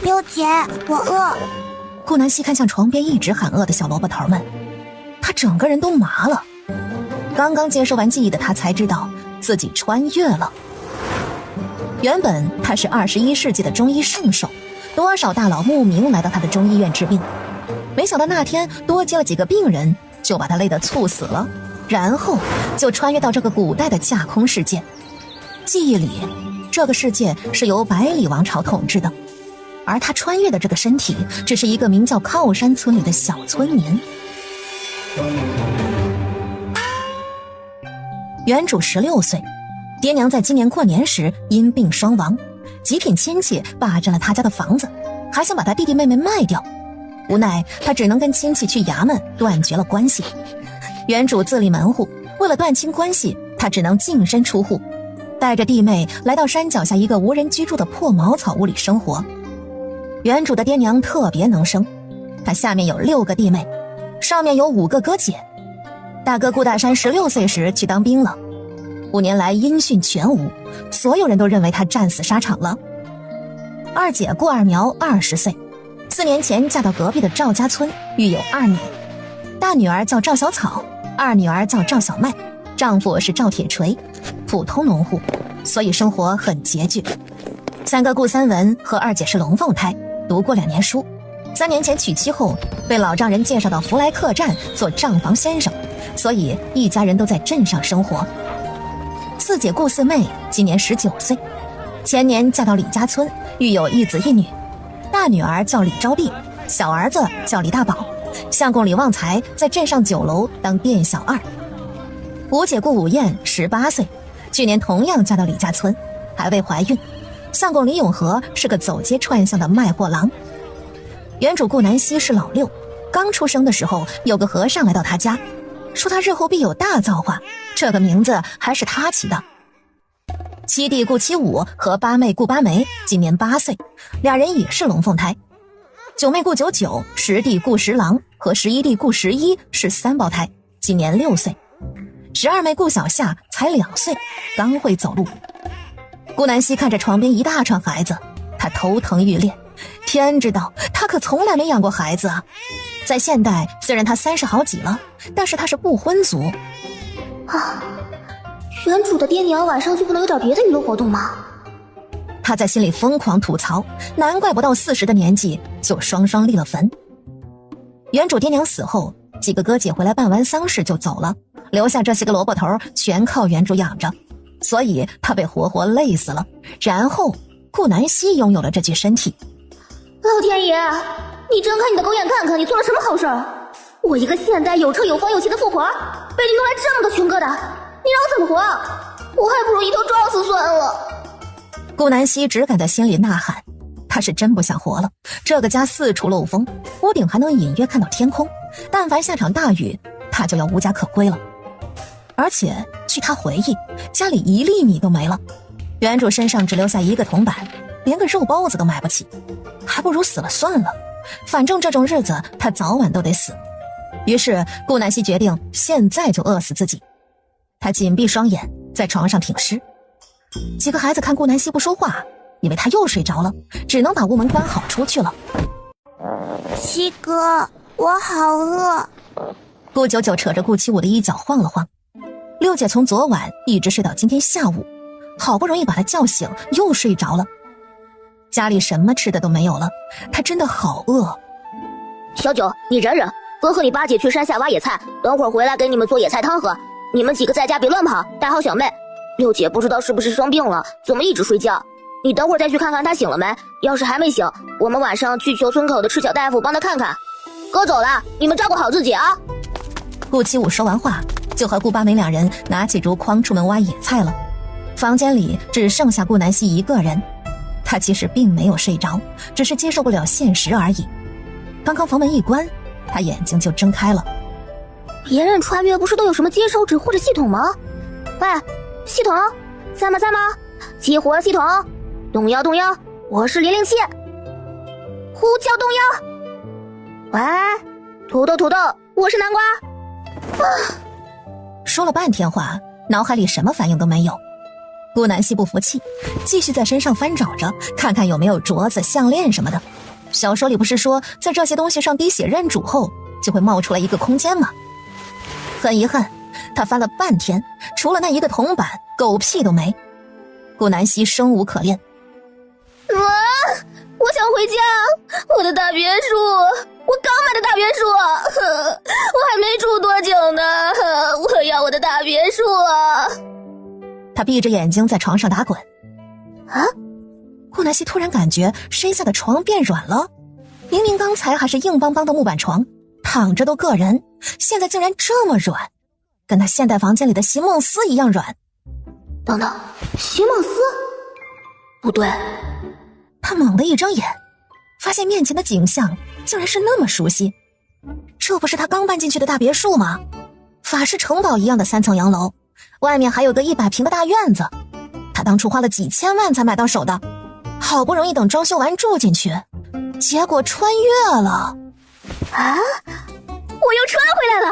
六姐，我饿。顾南希看向床边一直喊饿的小萝卜头们，他整个人都麻了。刚刚接收完记忆的他才知道自己穿越了。原本他是21世纪的中医圣手，多少大佬慕名来到他的中医院治病，没想到那天多接了几个病人，就把他累得猝死了，然后就穿越到这个古代的架空世界。记忆里，这个世界是由百里王朝统治的，而他穿越的这个身体只是一个名叫靠山村里的小村民。原主16岁，爹娘在今年过年时因病双亡，极品亲戚霸占了他家的房子，还想把他弟弟妹妹卖掉，无奈他只能跟亲戚去衙门断绝了关系。原主自立门户，为了断清关系，他只能净身出户，带着弟妹来到山脚下一个无人居住的破茅草屋里生活。原主的爹娘特别能生，他下面有6个弟妹，上面有5个哥姐。大哥顾大山16岁时去当兵了，5年来音讯全无，所有人都认为他战死沙场了。二姐顾二苗20岁，4年前嫁到隔壁的赵家村，育有2女，大女儿叫赵小草，二女儿叫赵小麦，丈夫是赵铁锤，普通农户，所以生活很拮据。三哥顾三文和二姐是龙凤胎，读过2年书，3年前娶妻后被老丈人介绍到福来客栈做账房先生，所以一家人都在镇上生活。四姐顾四妹今年19岁，前年嫁到李家村，育有1子1女，大女儿叫李招娣，小儿子叫李大宝，相公李旺财在镇上酒楼当店小二。五姐顾五燕18岁，去年同样嫁到李家村，还未怀孕，相公李永和是个走街串巷的卖货郎。原主顾南希是老6，刚出生的时候有个和尚来到他家，说他日后必有大造化，这个名字还是他起的。七弟顾七武和八妹顾八梅今年8岁，2人也是龙凤胎。九妹顾九九、10弟顾十郎和11弟顾11是3胞胎，今年6岁。12妹顾小夏才2岁，刚会走路。顾南希看着床边一大串孩子，她头疼欲裂，天知道她可从来没养过孩子啊。在现代，虽然她30好几了，但是她是不婚族啊。原主的爹娘晚上就不能有点别的娱乐活动吗？她在心里疯狂吐槽，难怪不到40的年纪就双双立了坟。原主爹娘死后，几个哥姐回来办完丧事就走了，留下这些个萝卜头全靠原主养着，所以她被活活累死了。然后顾南希拥有了这具身体。老天爷，你睁开你的狗眼看看，你做了什么好事儿？我一个现代有车有房有钱的富婆，被你弄来这么多穷疙瘩，你让我怎么活？我还不如一头撞死算了。顾南希只敢在心里呐喊，她是真不想活了。这个家四处漏风，屋顶还能隐约看到天空，但凡下场大雨，她就要无家可归了。而且据她回忆，家里1粒米都没了，原主身上只留下1个铜板，连个肉包子都买不起，还不如死了算了，反正这种日子她早晚都得死。于是顾南希决定现在就饿死自己。她紧闭双眼，在床上挺尸。几个孩子看顾南希不说话，以为她又睡着了，只能把屋门关好出去了。七哥，我好饿。顾九九扯着顾七武的衣角晃了晃。六姐从昨晚一直睡到今天下午，好不容易把她叫醒，又睡着了。家里什么吃的都没有了，她真的好饿。小九，你忍忍，哥和你八姐去山下挖野菜，等会儿回来给你们做野菜汤喝。你们几个在家别乱跑，带好小妹。六姐不知道是不是生病了，怎么一直睡觉？你等会儿再去看看她醒了没，要是还没醒，我们晚上去求村口的赤脚大夫帮她看看。哥走了，你们照顾好自己啊。顾七武说完话，就和顾八梅2人拿起竹筐出门挖野菜了。房间里只剩下顾南希一个人，她其实并没有睡着，只是接受不了现实而已。刚刚房门一关，她眼睛就睁开了。别人穿越不是都有什么接收指或者系统吗？喂，系统在吗？激活系统，动摇，我是007，呼叫动摇。喂，土豆，我是南瓜。说了半天话，脑海里什么反应都没有。顾南希不服气，继续在身上翻找着，看看有没有镯子、项链什么的。小说里不是说，在这些东西上滴血认主后，就会冒出来一个空间吗？很遗憾，他翻了半天，除了那一个铜板，狗屁都没。顾南希生无可恋。我想回家，我的大别墅，我刚买的大别墅，我还没住多久呢，我要我的大别墅。他闭着眼睛在床上打滚。啊！顾南希突然感觉身下的床变软了，明明刚才还是硬邦邦的木板床，躺着都硌人，现在竟然这么软，跟他现代房间里的席梦思一样软。等等，席梦思？不对。他猛地一睁眼，发现面前的景象竟然是那么熟悉。这不是他刚搬进去的大别墅吗？法式城堡一样的3层洋楼，外面还有个100平的大院子。他当初花了几千万才买到手的，好不容易等装修完住进去，结果穿越了。啊！我又穿回来了！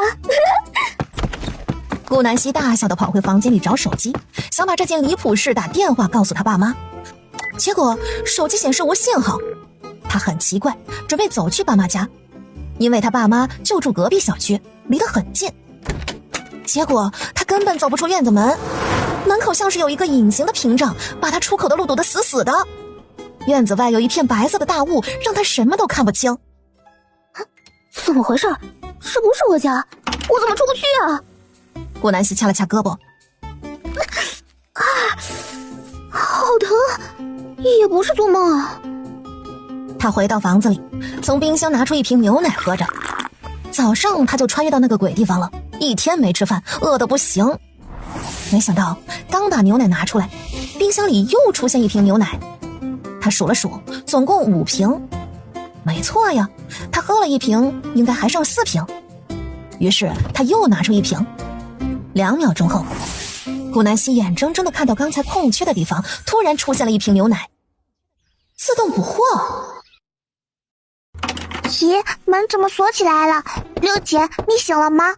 顾南希大笑地跑回房间里找手机，想把这件离谱事打电话告诉他爸妈。结果手机显示无信号，他很奇怪，准备走去爸妈家，因为他爸妈就住隔壁小区，离得很近。结果他根本走不出院子门，门口像是有一个隐形的屏障，把他出口的路堵得死死的。院子外有一片白色的大雾，让他什么都看不清。怎么回事？这不是我家，我怎么出不去啊？顾南希掐了掐胳膊，好疼，也不是做梦啊。他回到房子里，从冰箱拿出一瓶牛奶喝着。早上他就穿越到那个鬼地方了，一天没吃饭，饿得不行。没想到刚把牛奶拿出来，冰箱里又出现一瓶牛奶。他数了数，总共5瓶。没错呀，他喝了1瓶，应该还剩4瓶。于是他又拿出1瓶。2秒钟后，顾南希眼睁睁地看到刚才空缺的地方突然出现了一瓶牛奶。自动捕获。咦，门怎么锁起来了？六姐，你醒了吗？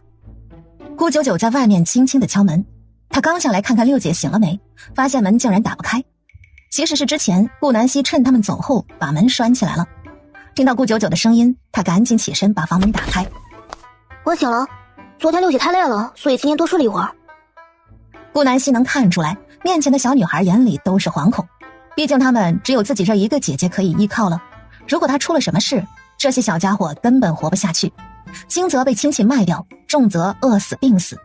顾九九在外面轻轻地敲门，他刚想来看看六姐醒了没，发现门竟然打不开。其实是之前顾南希趁他们走后把门拴起来了。听到顾九九的声音，他赶紧起身把房门打开。我醒了，昨天六姐太累了，所以今天多睡了一会儿。顾南希能看出来，面前的小女孩眼里都是惶恐，毕竟他们只有自己这一个姐姐可以依靠了。如果她出了什么事，这些小家伙根本活不下去，轻则被亲戚卖掉，重则饿死病死。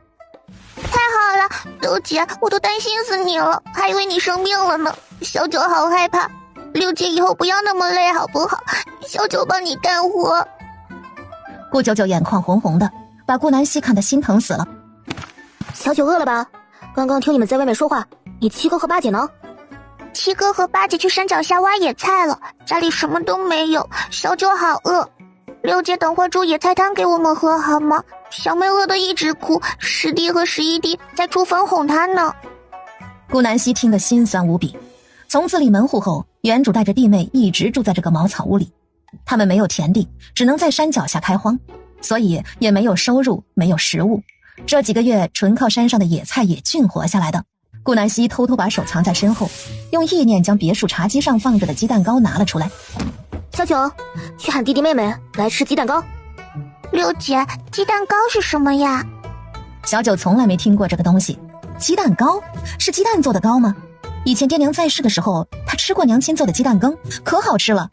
太好了，六姐，我都担心死你了，还以为你生病了呢。小九好害怕，六姐以后不要那么累好不好？小九帮你干活。顾九九眼眶红红的，把顾南希看得心疼死了。小九饿了吧？刚刚听你们在外面说话，你七哥和八姐呢？七哥和八姐去山脚下挖野菜了，家里什么都没有，小九好饿。六姐等会煮野菜汤给我们喝好吗？小妹饿得一直哭，师弟和十一弟在厨房哄她呢。顾南希听得心酸无比。从自立门户后，原主带着弟妹一直住在这个茅草屋里，他们没有田地，只能在山脚下开荒，所以也没有收入，没有食物。这几个月纯靠山上的野菜野菌活下来的。顾南希偷偷把手藏在身后，用意念将别墅茶几上放着的鸡蛋糕拿了出来。小九，去喊弟弟妹妹来吃鸡蛋糕。六姐，鸡蛋糕是什么呀？小九从来没听过这个东西。鸡蛋糕是鸡蛋做的糕吗？以前爹娘在世的时候，他吃过娘亲做的鸡蛋羹，可好吃了。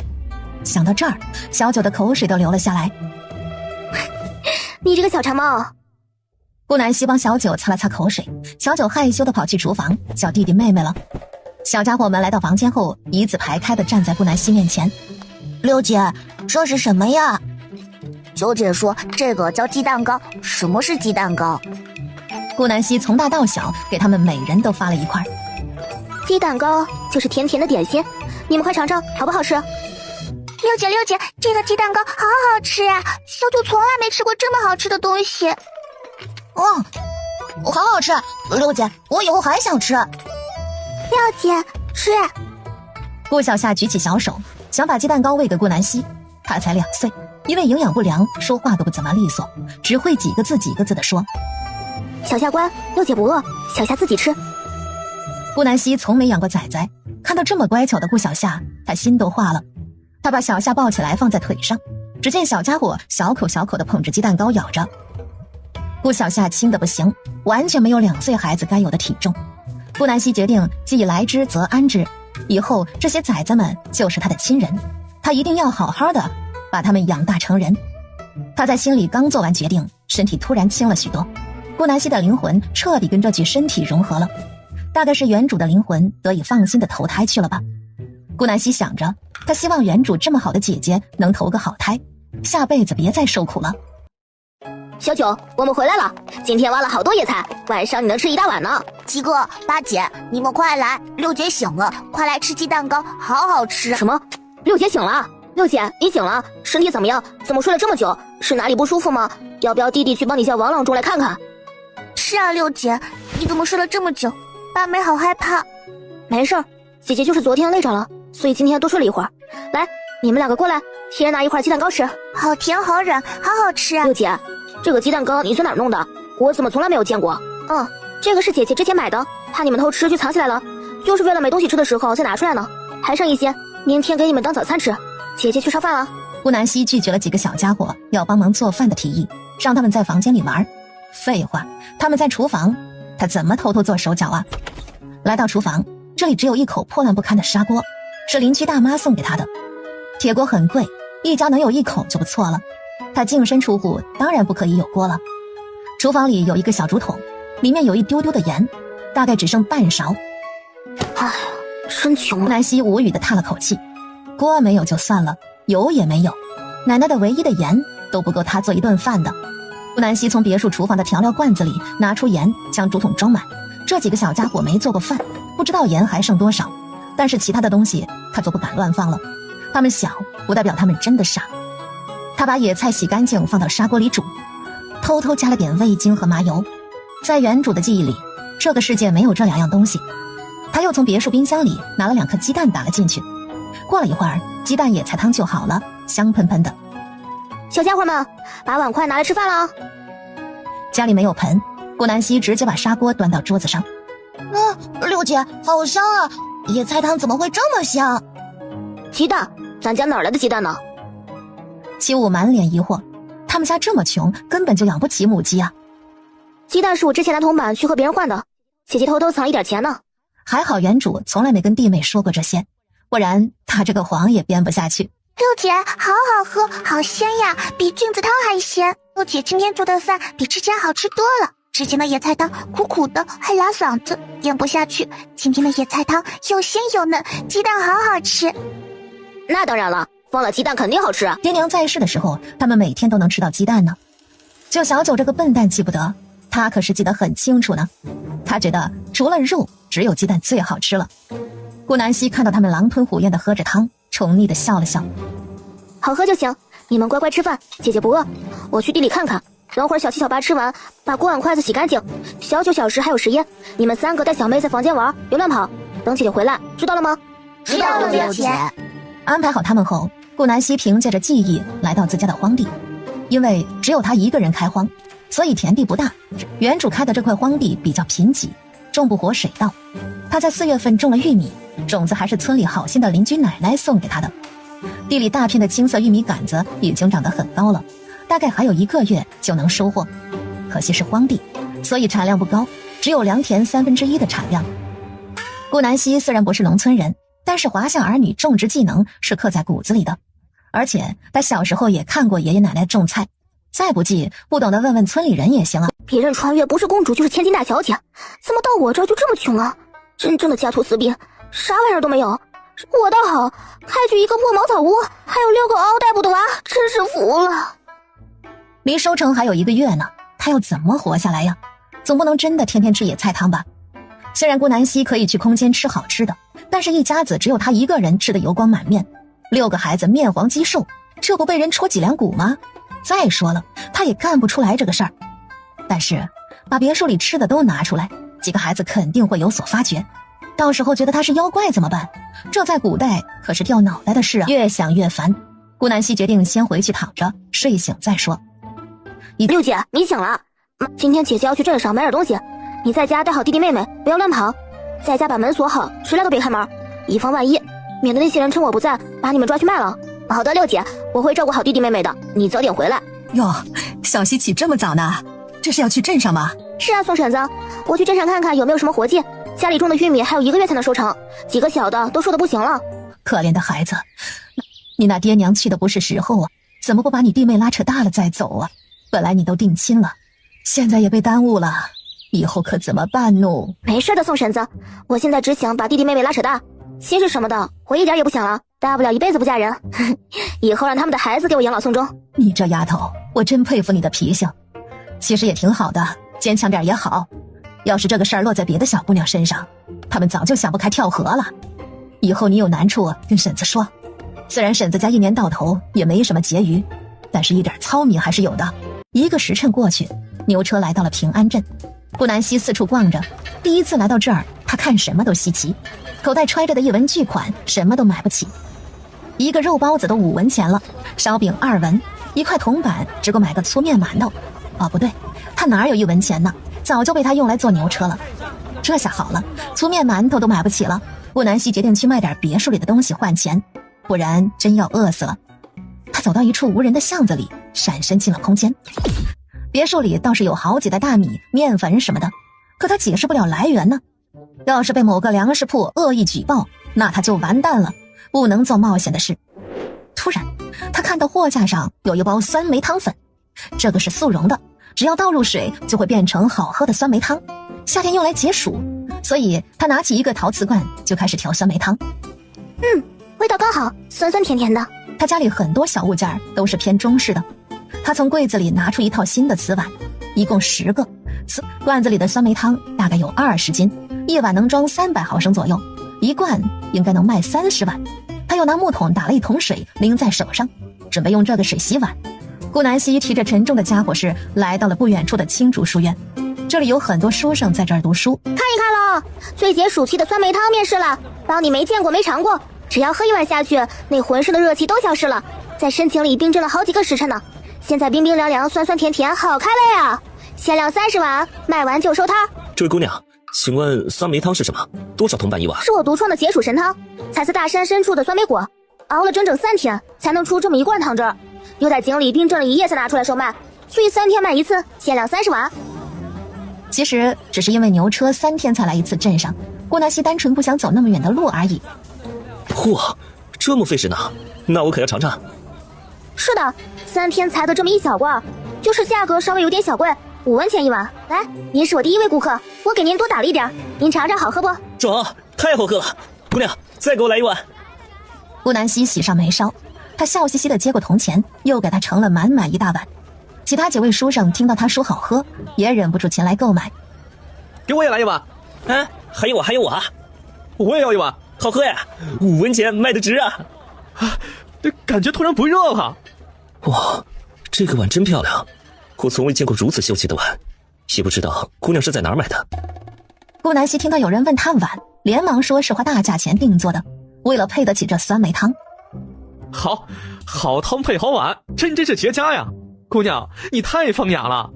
想到这儿，小九的口水都流了下来。你这个小馋猫！顾南希帮小九擦了擦口水，小九害羞地跑去厨房叫弟弟妹妹了。小家伙们来到房间后，一字排开地站在顾南希面前。六姐，这是什么呀？九姐说这个叫鸡蛋糕。什么是鸡蛋糕？顾南希从大到小给他们每人都发了一块。鸡蛋糕就是甜甜的点心，你们快尝尝好不好吃？六姐，六姐，这个鸡蛋糕好好吃啊！小九从来没吃过这么好吃的东西。好好吃，六姐，我以后还想吃。六姐，吃。顾小夏举起小手，想把鸡蛋糕喂给顾南希。她才2岁，因为营养不良，说话都不怎么利索，只会几个字几个字地说。小夏乖，六姐不饿，小夏自己吃。顾南希从没养过崽崽，看到这么乖巧的顾小夏，她心都化了。她把小夏抱起来放在腿上，只见小家伙小口小口地捧着鸡蛋糕咬着。顾小夏轻得不行，完全没有2岁孩子该有的体重。顾南希决定既来之则安之，以后这些崽子们就是她的亲人，她一定要好好的把他们养大成人。她在心里刚做完决定，身体突然轻了许多。顾南希的灵魂彻底跟这具身体融合了，大概是原主的灵魂得以放心的投胎去了吧。顾南希想着，她希望原主这么好的姐姐能投个好胎，下辈子别再受苦了。小九，我们回来了，今天挖了好多野菜，晚上你能吃一大碗呢。七哥、八姐，你们快来，六姐醒了，快来吃鸡蛋糕，好好吃。什么？六姐醒了？六姐，你醒了？身体怎么样？怎么睡了这么久？是哪里不舒服吗？要不要弟弟去帮你叫王郎中来看看？是啊，六姐，你怎么睡了这么久？八妹好害怕。没事儿，姐姐就是昨天累着了，所以今天多睡了一会儿。来，你们2个过来，一人拿一块鸡蛋糕吃。好甜好软，好好吃啊。六姐，这个鸡蛋糕你从哪儿弄的？我怎么从来没有见过？这个是姐姐之前买的，怕你们偷吃就藏起来了，就是为了没东西吃的时候再拿出来呢。还剩一些，明天给你们当早餐吃。姐姐去烧饭了。顾南希拒绝了几个小家伙要帮忙做饭的提议，让他们在房间里玩。废话，他们在厨房，他怎么偷偷做手脚啊？来到厨房，这里只有一口破烂不堪的砂锅，是邻居大妈送给他的。铁锅很贵，一家能有1口就不错了。他净身出户，当然不可以有锅了。厨房里有一个小竹筒，里面有一丢丢的盐，大概只剩半勺。唉，真穷。南希无语地叹了口气，锅没有就算了，油也没有，奶奶的唯一的盐都不够他做一顿饭的。顾南希从别墅厨房的调料罐子里拿出盐，将竹筒装满。这几个小家伙没做过饭，不知道盐还剩多少，但是其他的东西他就不敢乱放了。他们小，不代表他们真的傻。他把野菜洗干净放到砂锅里煮，偷偷加了点味精和麻油。在原主的记忆里，这个世界没有这2样东西。他又从别墅冰箱里拿了2颗鸡蛋打了进去。过了一会儿，鸡蛋野菜汤就好了，香喷喷的。小家伙们，把碗筷拿来吃饭了。家里没有盆，顾南希直接把砂锅端到桌子上。六姐，好香啊！野菜汤怎么会这么香？鸡蛋？咱家哪儿来的鸡蛋呢？齐武满脸疑惑，他们家这么穷，根本就养不起母鸡啊。鸡蛋是我之前拿铜板去和别人换的，姐姐偷偷藏一点钱呢。还好原主从来没跟弟妹说过这些，不然她这个谎也编不下去。六姐，好好喝，好鲜呀，比菌子汤还鲜。六姐今天做的饭比之前好吃多了，之前的野菜汤苦苦的，还拉嗓子，咽不下去。今天的野菜汤又鲜又嫩，鸡蛋好好吃。那当然了，放了鸡蛋肯定好吃啊。爹娘在世的时候，他们每天都能吃到鸡蛋呢。就小九这个笨蛋记不得，他可是记得很清楚呢。他觉得除了肉，只有鸡蛋最好吃了。顾南希看到他们狼吞虎咽地喝着汤，宠溺地笑了笑。好喝就行，你们乖乖吃饭，姐姐不饿。我去地里看看，等会儿小七小八吃完，把锅碗筷子洗干净。小九、小十还有实验，你们3个带小妹在房间玩，别乱跑。等姐姐回来，知道了吗？知道了，六姐。安排好他们后，顾南希凭借着记忆来到自家的荒地。因为只有他一个人开荒，所以田地不大，原主开的这块荒地比较贫瘠，种不活水稻。他在4月份种了玉米，种子还是村里好心的邻居奶奶送给他的。地里大片的青色玉米杆子已经长得很高了，大概还有1个月就能收获。可惜是荒地，所以产量不高，只有良田1/3的产量。顾南希虽然不是农村人，但是华夏儿女种植技能是刻在骨子里的，而且他小时候也看过爷爷奶奶种菜，再不济不懂得问问村里人也行啊。别人穿越不是公主就是千金大小姐，怎么到我这儿就这么穷啊？真正的家徒四壁，啥玩意儿都没有。我倒好，开局一个破茅草屋，还有6个嗷嗷待哺的娃，真是服了。离收成还有1个月呢，他要怎么活下来呀？总不能真的天天吃野菜汤吧？虽然顾南希可以去空间吃好吃的，但是一家子只有他一个人吃得油光满面，6个孩子面黄肌瘦，这不被人戳脊梁骨吗？再说了，他也干不出来这个事儿。但是把别墅里吃的都拿出来，几个孩子肯定会有所发觉，到时候觉得他是妖怪怎么办？这在古代可是掉脑袋的事啊！越想越烦，顾南希决定先回去躺着，睡醒再说。六姐，你醒了？今天姐姐要去镇上买点东西，你在家带好弟弟妹妹，不要乱跑。在家把门锁好，谁来都别开门，以防万一，免得那些人趁我不在把你们抓去卖了。好的，六姐，我会照顾好弟弟妹妹的，你早点回来。哟，小西起这么早呢？这是要去镇上吗？是啊，宋婶子，我去镇上看看有没有什么活计。家里种的玉米还有1个月才能收成，几个小的都瘦得不行了。可怜的孩子，你那爹娘去的不是时候啊，怎么不把你弟妹拉扯大了再走啊？本来你都定亲了，现在也被耽误了，以后可怎么办呢？没事的，宋婶子，我现在只想把弟弟妹妹拉扯大，亲事什么的我一点也不想了，大不了一辈子不嫁人，以后让他们的孩子给我养老送终。你这丫头，我真佩服你的脾性，其实也挺好的，坚强点也好。要是这个事儿落在别的小姑娘身上，她们早就想不开跳河了。以后你有难处跟婶子说，虽然婶子家一年到头也没什么结余，但是一点糙米还是有的。1个时辰过去，牛车来到了平安镇。顾南希四处逛着，第一次来到这儿，她看什么都稀奇，口袋揣着的1文巨款，什么都买不起。1个肉包子都5文钱了，烧饼2文，1块铜板只够买个粗面馒头。哦，不对，他哪有1文钱呢？早就被他用来坐牛车了。这下好了，粗面馒头都买不起了。顾南希决定去卖点别墅里的东西换钱，不然真要饿死了。他走到一处无人的巷子里，闪身进了空间。别墅里倒是有好几袋大米、面粉什么的，可他解释不了来源呢。要是被某个粮食铺恶意举报，那他就完蛋了，不能做冒险的事。突然，他看到货架上有1包酸梅汤粉，这个是速溶的，只要倒入水就会变成好喝的酸梅汤，夏天用来解暑，所以他拿起1个陶瓷罐就开始调酸梅汤。味道刚好，酸酸甜甜的。他家里很多小物件都是偏中式的。他从柜子里拿出1套新的瓷碗，一共10个。罐子里的酸梅汤大概有20斤，1碗能装300毫升左右，1罐应该能卖30碗。他又拿木桶打了1桶水拎在手上，准备用这个水洗碗。顾南希提着沉重的家伙事来到了不远处的青竹书院，这里有很多书生在这儿读书。看一看咯，最解暑气的酸梅汤面世了，当你没见过没尝过，只要喝1碗下去，那浑身的热气都消失了，在深情里冰镇了好几个时辰呢。现在冰冰凉凉，酸酸甜甜，好开胃啊！限量30碗，卖完就收摊。这位姑娘，请问酸梅汤是什么？多少铜板1碗？是我独创的解暑神汤，采自大山深处的酸梅果，熬了整整3天才能出这么1罐汤汁儿，又在井里冰镇了1夜才拿出来售卖，所以3天卖1次，限量30碗。其实只是因为牛车3天才来1次镇上，顾南希单纯不想走那么远的路而已。嚯，这么费时呢？那我可要尝尝。是的，3天才的这么1小罐，就是价格稍微有点小贵，5文钱1碗。来，您是我第1位顾客，我给您多打了一点，您尝尝好喝不？爽，太好喝了！姑娘，再给我来1碗。顾南希喜上眉梢，他笑嘻嘻地接过铜钱，又给他盛了满满1大碗。其他几位书生听到他说好喝，也忍不住前来购买。给我也来1碗。还有我，我也要1碗。好喝呀，5文钱卖得值啊！这感觉突然不热了。哇，这个碗真漂亮，我从未见过如此秀气的碗，也不知道姑娘是在哪儿买的。顾南希听到有人问他碗，连忙说是花大价钱定做的，为了配得起这酸梅汤。好汤配好碗，真是绝佳呀！姑娘，你太风雅了。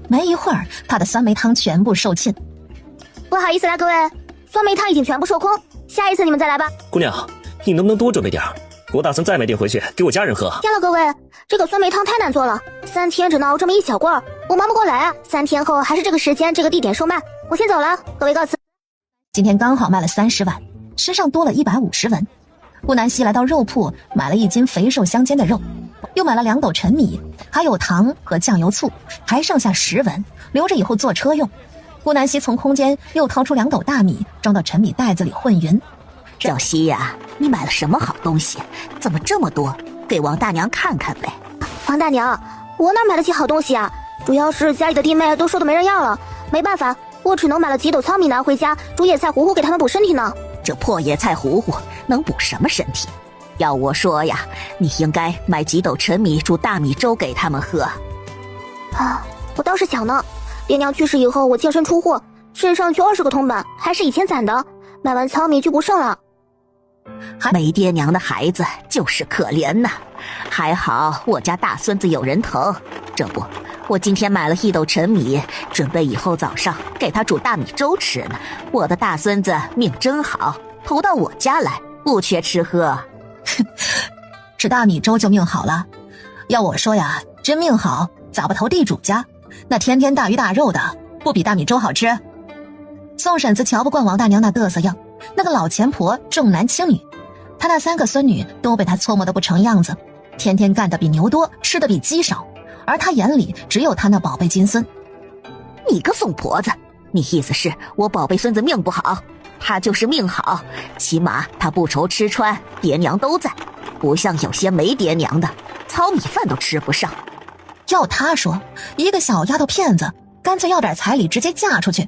没一会儿，他的酸梅汤全部售罄。不好意思啦，各位，酸梅汤已经全部售空，下一次你们再来吧。姑娘，你能不能多准备点儿？我打算再买点回去给我家人喝。天了，各位，这个酸梅汤太难做了，3天只能熬这么1小罐，我忙不过来啊。3天后还是这个时间这个地点售卖，我先走了，各位告辞。今天刚好卖了30碗，身上多了150文。顾南希来到肉铺，买了1斤肥瘦相间的肉，又买了2斗陈米，还有糖和酱油醋，还剩下10文，留着以后坐车用。顾南希从空间又掏出2斗大米，装到陈米袋子里混匀。小希呀，你买了什么好东西？怎么这么多？给王大娘看看呗。王大娘，我哪买得起好东西啊？主要是家里的弟妹都瘦得没人样了，没办法，我只能买了几斗糙米拿回家煮野菜糊糊给他们补身体呢。这破野菜糊糊能补什么身体？要我说呀，你应该买几斗陈米煮大米粥给他们喝。啊，我倒是想呢，爹娘去世以后我净身出户，身上就20个铜板，还是以前攒的，买完糙米就不剩了。没爹娘的孩子就是可怜呐，还好我家大孙子有人疼，这不我今天买了1斗陈米，准备以后早上给他煮大米粥吃呢。我的大孙子命真好，投到我家来，不缺吃喝。吃大米粥就命好了？要我说呀，真命好，咋不投地主家？那天天大鱼大肉的，不比大米粥好吃？宋婶子瞧不惯王大娘那嘚瑟样，那个老钱婆重男轻女，她那3个孙女都被她搓磨得不成样子，天天干得比牛多，吃得比鸡少，而她眼里只有她那宝贝金孙。你个疯婆子，你意思是我宝贝孙子命不好？他就是命好，起码他不愁吃穿，爹娘都在，不像有些没爹娘的，糙米饭都吃不上。要他说，一个小丫头片子，干脆要点彩礼直接嫁出去。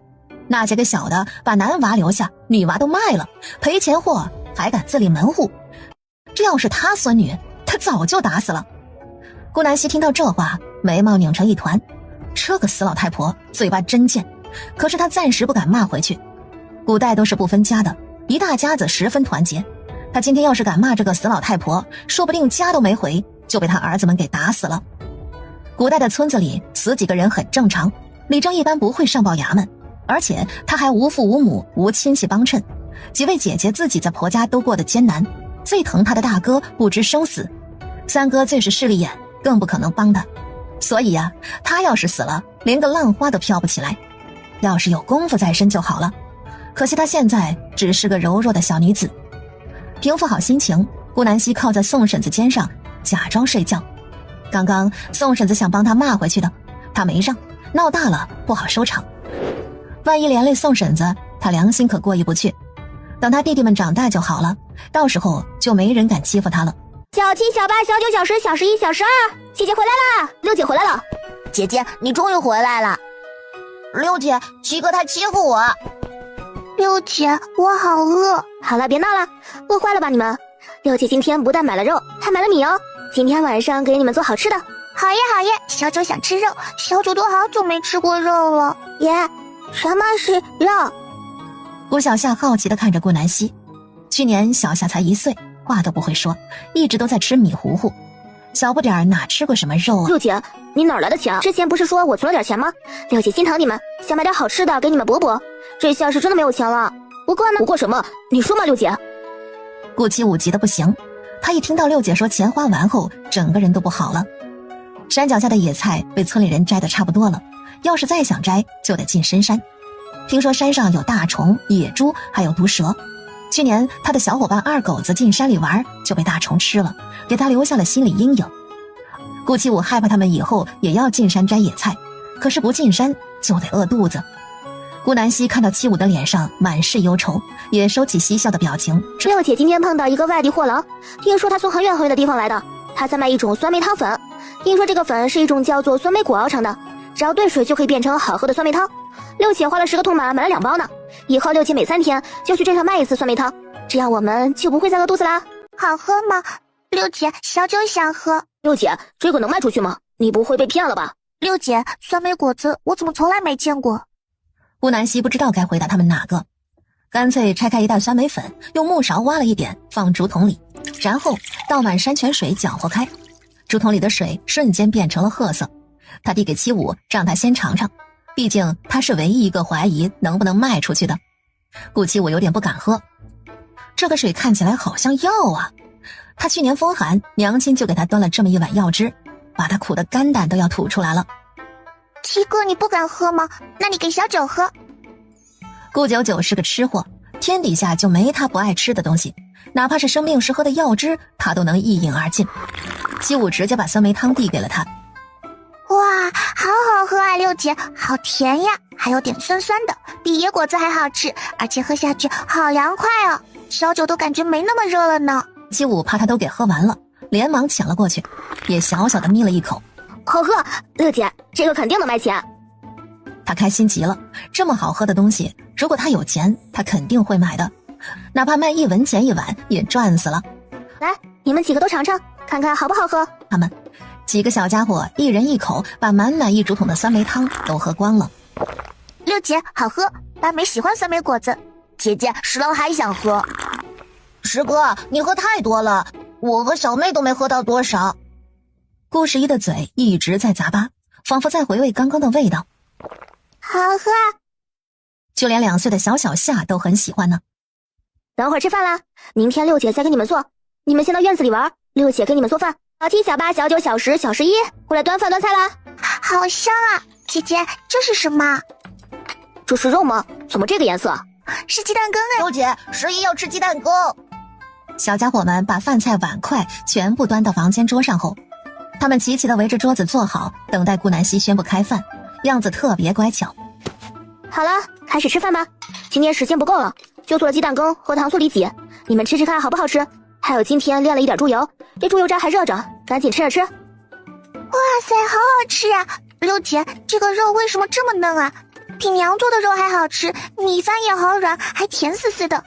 那些个小的把男娃留下，女娃都卖了，赔钱货还敢自立门户，这要是他孙女，他早就打死了。顾南希听到这话，眉毛拧成一团，这个死老太婆嘴巴真贱，可是她暂时不敢骂回去。古代都是不分家的，一大家子十分团结，她今天要是敢骂这个死老太婆，说不定家都没回就被她儿子们给打死了。古代的村子里死几个人很正常，李正一般不会上报衙门，而且他还无父无母，无亲戚帮衬，几位姐姐自己在婆家都过得艰难，最疼他的大哥不知生死，3哥最是势利眼，更不可能帮他。所以呀，他要是死了，连个浪花都飘不起来。要是有功夫在身就好了，可惜他现在只是个柔弱的小女子。平复好心情，顾南希靠在宋婶子肩上假装睡觉。刚刚宋婶子想帮他骂回去的，他没让，闹大了不好收场。万一连累宋婶子，他良心可过意不去。等他弟弟们长大就好了，到时候就没人敢欺负他了。小7、小8、小9、小10、小11、小12，姐姐回来啦！六姐回来了。姐姐，你终于回来了。六姐，七哥他欺负我。六姐，我好饿。好了，别闹了，饿坏了吧你们？六姐今天不但买了肉，还买了米哦。今天晚上给你们做好吃的。好耶好耶，小九想吃肉，小九都好久没吃过肉了。爷，什么是肉？顾小夏好奇地看着顾南希。去年小夏才1岁，话都不会说，一直都在吃米糊糊，小不点儿哪吃过什么肉啊？六姐，你哪来的钱？之前不是说我存了点钱吗？六姐心疼你们，想买点好吃的给你们补补。这下是真的没有钱了。不过呢？不过什么？你说嘛，六姐。顾七武急得不行，他一听到六姐说钱花完后，整个人都不好了。山脚下的野菜被村里人摘得差不多了，要是再想摘，就得进深山。听说山上有大虫、野猪，还有毒蛇。去年他的小伙伴二狗子进山里玩，就被大虫吃了，给他留下了心理阴影。顾七武害怕他们以后也要进山摘野菜，可是不进山就得饿肚子。顾南希看到七武的脸上满是忧愁，也收起嬉笑的表情。六姐今天碰到一个外地货郎，听说他从很远很远的地方来的，他在卖一种酸梅汤粉。听说这个粉是一种叫做酸梅果熬成的，只要兑水就可以变成好喝的酸梅汤。六姐花了10个铜板买了2包呢，以后六姐每3天就去镇上卖一次酸梅汤，这样我们就不会再饿肚子啦。好喝吗？六姐，小九想喝。六姐，这个能卖出去吗？你不会被骗了吧？六姐，酸梅果子我怎么从来没见过？顾南希不知道该回答他们哪个，干脆拆开一袋酸梅粉，用木勺挖了一点放竹筒里，然后倒满山泉水搅和开，竹筒里的水瞬间变成了褐色。他递给七武，让他先尝尝，毕竟他是唯一一个怀疑能不能卖出去的。顾七武有点不敢喝，这个水看起来好像药啊。他去年风寒，娘亲就给他端了这么一碗药汁，把他苦得肝胆都要吐出来了。七哥，你不敢喝吗？那你给小九喝。顾九九是个吃货，天底下就没他不爱吃的东西，哪怕是生病时喝的药汁，他都能一饮而尽。七武直接把酸梅汤递给了他。哇，好好喝啊，六姐，好甜呀，还有点酸酸的，比野果子还好吃，而且喝下去好凉快哦，小九都感觉没那么热了呢。七武怕他都给喝完了，连忙抢了过去，也小小的眯了一口。好喝，六姐，这个肯定能卖钱。他开心极了，这么好喝的东西，如果他有钱，他肯定会买的，哪怕卖1文钱一碗也赚死了。来，你们几个都尝尝，看看好不好喝。他们几个小家伙一人一口把满满1竹筒的酸梅汤都喝光了。六姐，好喝，大美喜欢酸梅果子。姐姐，十郎还想喝。十哥，你喝太多了，我和小妹都没喝到多少。顾十一的嘴一直在咂巴，仿佛在回味刚刚的味道。好喝。就连2岁的小小夏都很喜欢呢。等会儿吃饭啦，明天六姐再给你们做。你们先到院子里玩，六姐给你们做饭。小七、小八、小九、小十、小11过来端饭端菜啦。好香啊！姐姐，这是什么？这是肉吗？怎么这个颜色？是鸡蛋羹哎！六姐，11要吃鸡蛋羹。小家伙们把饭菜碗筷全部端到房间桌上后，他们齐齐地围着桌子坐好，等待顾南希宣布开饭，样子特别乖巧。好了，开始吃饭吧。今天时间不够了，就做了鸡蛋羹和糖醋里脊，你们吃吃看好不好吃？还有今天炼了一点猪油，这猪油渣还热着，赶紧吃着吃。哇塞，好好吃啊！六姐，这个肉为什么这么嫩啊？比娘做的肉还好吃，米饭也好软，还甜丝丝的。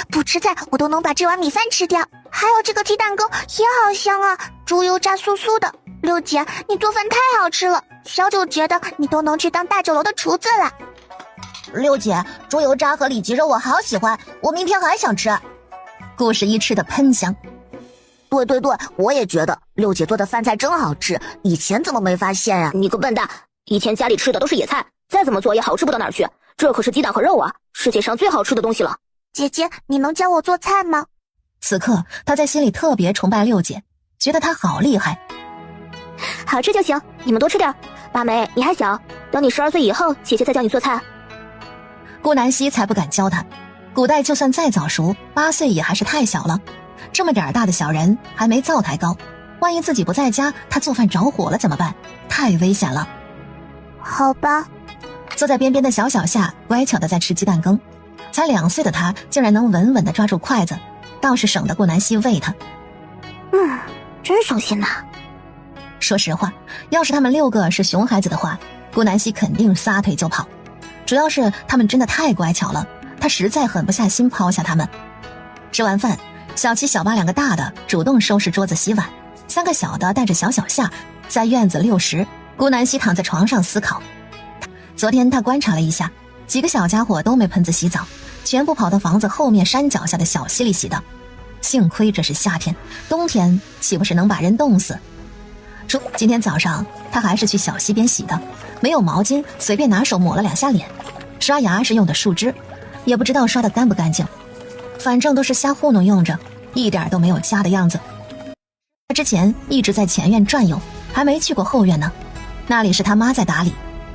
不吃菜我都能把这碗米饭吃掉。还有这个鸡蛋羹也好香啊，猪油渣酥酥的。六姐，你做饭太好吃了，小九觉得你都能去当大酒楼的厨子了。六姐，猪油渣和里脊肉我好喜欢，我明天还想吃。顾十一吃得喷香。对，我也觉得六姐做的饭菜真好吃，以前怎么没发现呀？你个笨蛋，以前家里吃的都是野菜，再怎么做也好吃不到哪儿去。这可是鸡蛋和肉啊，世界上最好吃的东西了。姐姐，你能教我做菜吗？此刻他在心里特别崇拜六姐，觉得她好厉害。好吃就行，你们多吃点。八梅，你还小，等你12岁以后，姐姐再教你做菜。顾南希才不敢教他，古代就算再早熟，8岁也还是太小了。这么点大的小人还没灶台高，万一自己不在家，他做饭着火了怎么办？太危险了。好吧。坐在边边的小小夏乖巧的在吃鸡蛋羹，才2岁的他竟然能稳稳的抓住筷子，倒是省得顾南希喂他。真省心呐。说实话，要是他们6个是熊孩子的话，顾南希肯定撒腿就跑。主要是他们真的太乖巧了，他实在狠不下心抛下他们。吃完饭，小七、小八2个大的主动收拾桌子洗碗，3个小的带着小小夏在院子遛食。顾南希躺在床上思考，昨天他观察了一下，几个小家伙都没盆子洗澡，全部跑到房子后面山脚下的小溪里洗的。幸亏这是夏天，冬天岂不是能把人冻死？今天早上他还是去小溪边洗的，没有毛巾，随便拿手抹了2下脸。刷牙是用的树枝，也不知道刷得干不干净，反正都是瞎糊弄用着，一点都没有家的样子。他之前一直在前院转悠，还没去过后院呢，那里是他妈在打理，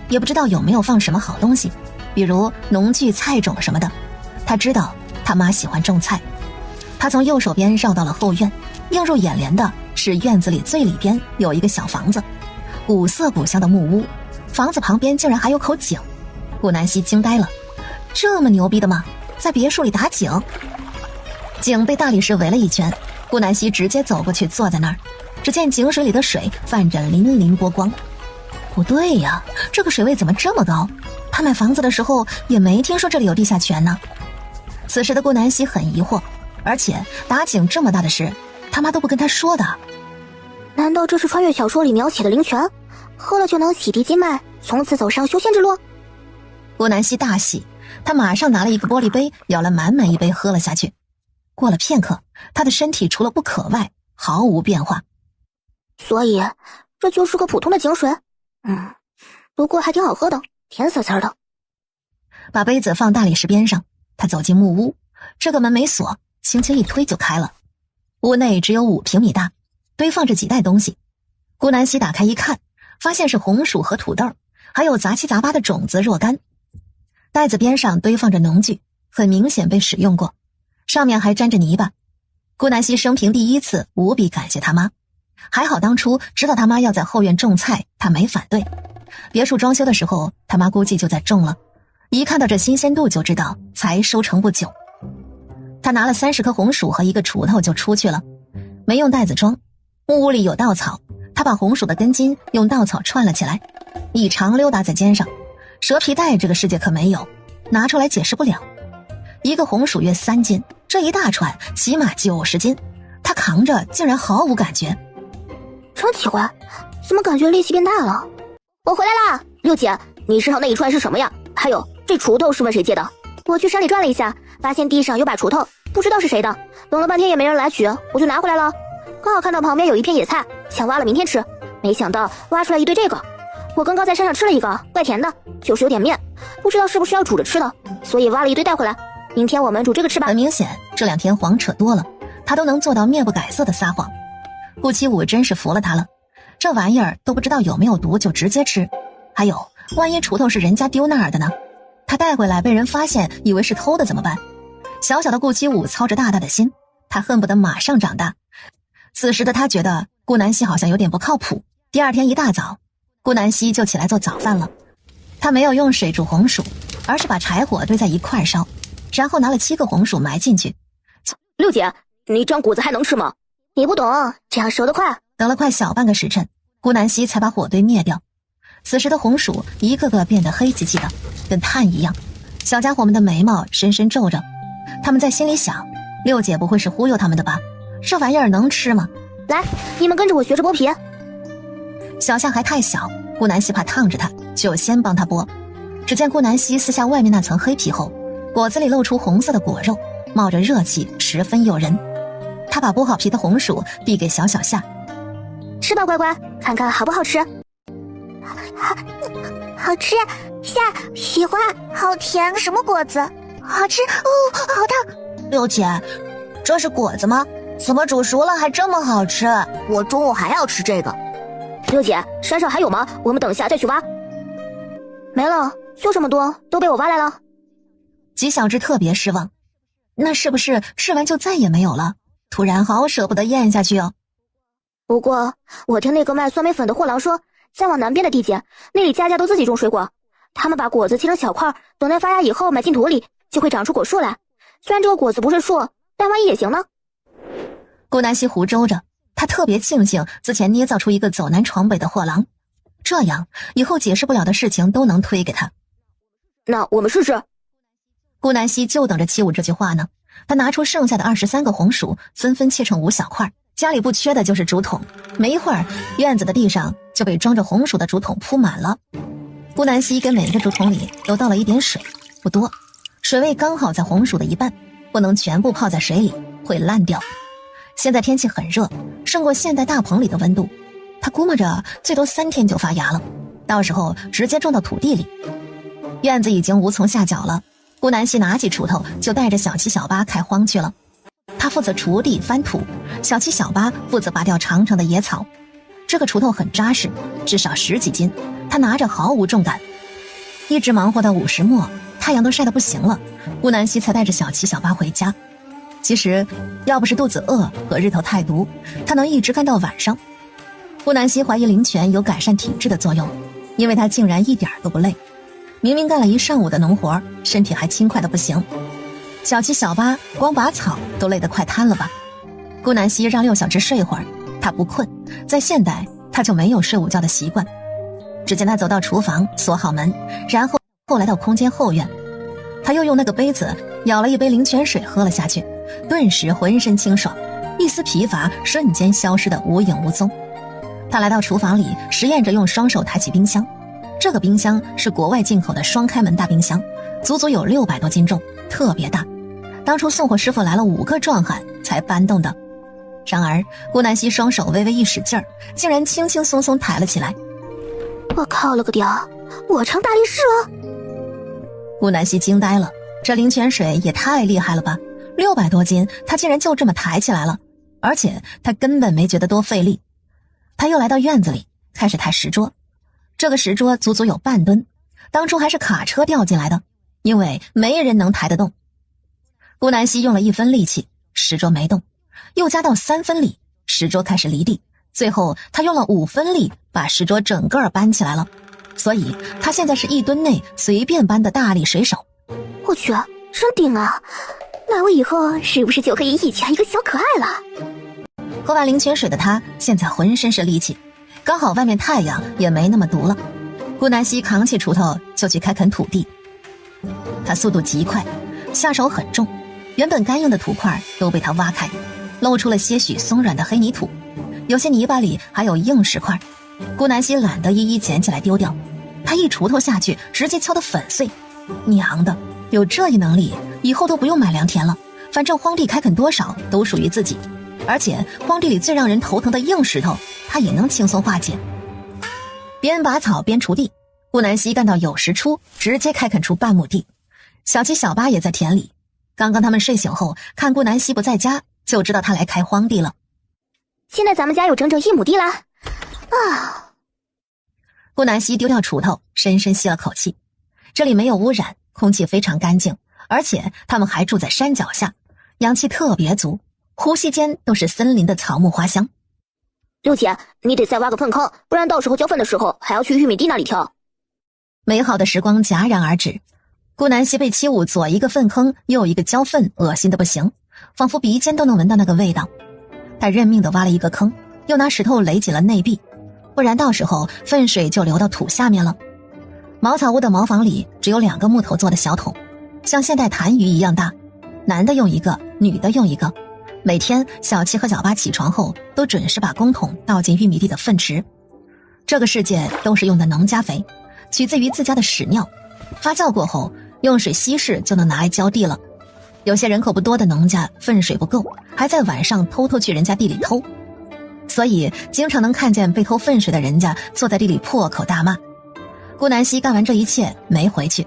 也不知道有没有放什么好东西，比如农具、菜种什么的。他知道他妈喜欢种菜。他从右手边绕到了后院，映入眼帘的是院子里最里边有一个小房子，古色古香的木屋，房子旁边竟然还有口井。顾南希惊呆了，这么牛逼的吗？在别墅里打井？井被大理石围了一圈，顾南希直接走过去坐在那儿，只见井水里的水泛着粼粼波光。不对呀，这个水位怎么这么高？他买房子的时候也没听说这里有地下泉呢。此时的顾南希很疑惑，而且打井这么大的事，他妈都不跟他说的。难道这是穿越小说里描写的灵泉？喝了就能洗涤经脉，从此走上修仙之路？顾南希大喜，他马上拿了一个玻璃杯，舀了满满一杯喝了下去。过了片刻，他的身体除了不渴外，毫无变化。所以这就是个普通的井水？不过还挺好喝的，甜丝丝的。把杯子放大理石边上，他走进木屋，这个门没锁，轻轻一推就开了。屋内只有5平米大，堆放着几袋东西。顾南希打开一看，发现是红薯和土豆，还有杂七杂八的种子若干。袋子边上堆放着农具，很明显被使用过，上面还沾着泥巴。顾南希生平第一次无比感谢他妈，还好当初知道他妈要在后院种菜，他没反对。别墅装修的时候，他妈估计就在种了，一看到这新鲜度就知道才收成不久。他拿了30颗红薯和1个锄头就出去了，没用袋子装。木屋里有稻草，他把红薯的根茎用稻草串了起来，一长溜搭在肩上。蛇皮袋这个世界可没有，拿出来解释不了。1个红薯约3斤，这一大串起码90斤，他扛着竟然毫无感觉。真奇怪，怎么感觉力气变大了？我回来啦，六姐，你身上那一串是什么呀？还有这锄头是问谁借的？我去山里转了一下，发现地上有把锄头，不知道是谁的，等了半天也没人来取，我就拿回来了。刚好看到旁边有一片野菜，想挖了明天吃，没想到挖出来一堆这个。我刚刚在山上吃了一个，怪甜的，就是有点面，不知道是不是要煮着吃的，所以挖了一堆带回来。明天我们煮这个吃吧。很明显，这2天谎扯多了，他都能做到面不改色的撒谎。顾七武真是服了他了，这玩意儿都不知道有没有毒就直接吃，还有万一锄头是人家丢那儿的呢？他带回来被人发现以为是偷的怎么办？小小的顾七武操着大大的心，他恨不得马上长大。此时的他觉得顾南希好像有点不靠谱。第2天一大早，顾南希就起来做早饭了。他没有用水煮红薯，而是把柴火堆在一块烧，然后拿了7个红薯埋进去。六姐，你这样果子还能吃吗？你不懂，这样熟得快。等了快小半个时辰，顾南希才把火堆灭掉。此时的红薯一个个变得黑漆漆的，跟炭一样。小家伙们的眉毛深深皱着，他们在心里想，六姐不会是忽悠他们的吧？这玩意儿能吃吗？来，你们跟着我学着剥皮。小象还太小，顾南希怕烫着它，就先帮他剥。只见顾南希撕下外面那层黑皮后，果子里露出红色的果肉，冒着热气，十分诱人。他把剥好皮的红薯递给小小夏，吃吧，乖乖，看看好不好吃。好吃，夏喜欢，好甜，什么果子？好吃哦，好烫。六姐，这是果子吗？怎么煮熟了还这么好吃？我中午还要吃这个。六姐，山上还有吗？我们等下再去挖。没了，就这么多，都被我挖来了。纪晓芝特别失望，那是不是吃完就再也没有了？突然好舍不得咽下去哦。不过我听那个卖酸梅粉的货郎说，再往南边的地界，那里家家都自己种水果，他们把果子切成小块，等待发芽以后埋进土里，就会长出果树来。虽然这个果子不是树，但万一也行呢。顾南希胡诌着，他特别庆幸之前捏造出一个走南闯北的货郎，这样以后解释不了的事情都能推给他。那我们试试。顾南希就等着七武这句话呢。他拿出剩下的23个红薯，纷纷切成5小块。家里不缺的就是竹筒，没一会儿，院子的地上就被装着红薯的竹筒铺满了。顾南希给每一个竹筒里都倒了一点水，不多，水位刚好在红薯的一半，不能全部泡在水里，会烂掉。现在天气很热，胜过现代大棚里的温度。他估摸着最多3天就发芽了，到时候直接种到土地里。院子已经无从下脚了，顾南希拿起锄头就带着小七小八开荒去了。他负责锄地翻土，小七小八负责拔掉长长的野草。这个锄头很扎实，至少10几斤，他拿着毫无重感。一直忙活到午时末，太阳都晒得不行了，顾南希才带着小七小八回家。其实要不是肚子饿和日头太毒，他能一直干到晚上。顾南希怀疑灵泉有改善体质的作用，因为他竟然一点都不累，明明干了一上午的农活，身体还轻快的不行。小七小八光拔草都累得快瘫了吧。顾南希让6小只睡会儿，他不困，在现代他就没有睡午觉的习惯。只见他走到厨房，锁好门，然后来到空间后院，他又用那个杯子舀了一杯灵泉水喝了下去，顿时浑身清爽，一丝疲乏瞬间消失得无影无踪。他来到厨房里，实验着用双手抬起冰箱。这个冰箱是国外进口的双开门大冰箱，足足有600多斤重，特别大。当初送货师傅来了5个壮汉才搬动的。然而顾南希双手微微一使劲儿，竟然轻轻松松抬了起来。我靠了个屌，我成大力士了！顾南希惊呆了，这灵泉水也太厉害了吧，600多斤他竟然就这么抬起来了，而且他根本没觉得多费力。他又来到院子里，开始抬石桌。这个石桌足足有半吨，当初还是卡车吊进来的，因为没人能抬得动。顾南希用了1分力气，石桌没动，又加到3分力，石桌开始离地，最后他用了5分力把石桌整个搬起来了。所以他现在是1吨内随便搬的大力水手。我去，真顶啊！那我以后是不是就可以一起一个小可爱了？喝完灵泉水的他现在浑身是力气，刚好外面太阳也没那么毒了。顾南希扛起锄头就去开垦土地，他速度极快，下手很重，原本干硬的土块都被他挖开，露出了些许松软的黑泥土，有些泥巴里还有硬石块。顾南希懒得一一捡起来丢掉，他一锄头下去直接敲得粉碎。娘的，有这一能力以后都不用买良田了，反正荒地开垦多少都属于自己，而且荒地里最让人头疼的硬石头他也能轻松化解。边拔草边锄地，顾南希干到酉时初，直接开垦出半亩地。小七小八也在田里。刚刚他们睡醒后，看顾南希不在家，就知道他来开荒地了。现在咱们家有整整1亩地啦！啊！顾南希丢掉锄头，深深吸了口气。这里没有污染，空气非常干净，而且他们还住在山脚下，阳气特别足，呼吸间都是森林的草木花香。六姐，你得再挖个粪坑，不然到时候交粪的时候还要去玉米地那里挑。美好的时光戛然而止，顾南希被七五左一个粪坑，右一个浇粪，恶心的不行，仿佛鼻尖都能闻到那个味道。他认命地挖了一个坑，又拿石头垒紧了内壁，不然到时候粪水就流到土下面了。茅草屋的茅房里只有2个木头做的小桶，像现代痰盂一样大，男的用一个，女的用一个。每天小七和小八起床后都准时把公桶倒进玉米地的粪池。这个世界都是用的农家肥，取自于自家的屎尿，发酵过后用水稀释就能拿来浇地了。有些人口不多的农家粪水不够，还在晚上偷偷去人家地里偷，所以经常能看见被偷粪水的人家坐在地里破口大骂。顾南希干完这一切没回去，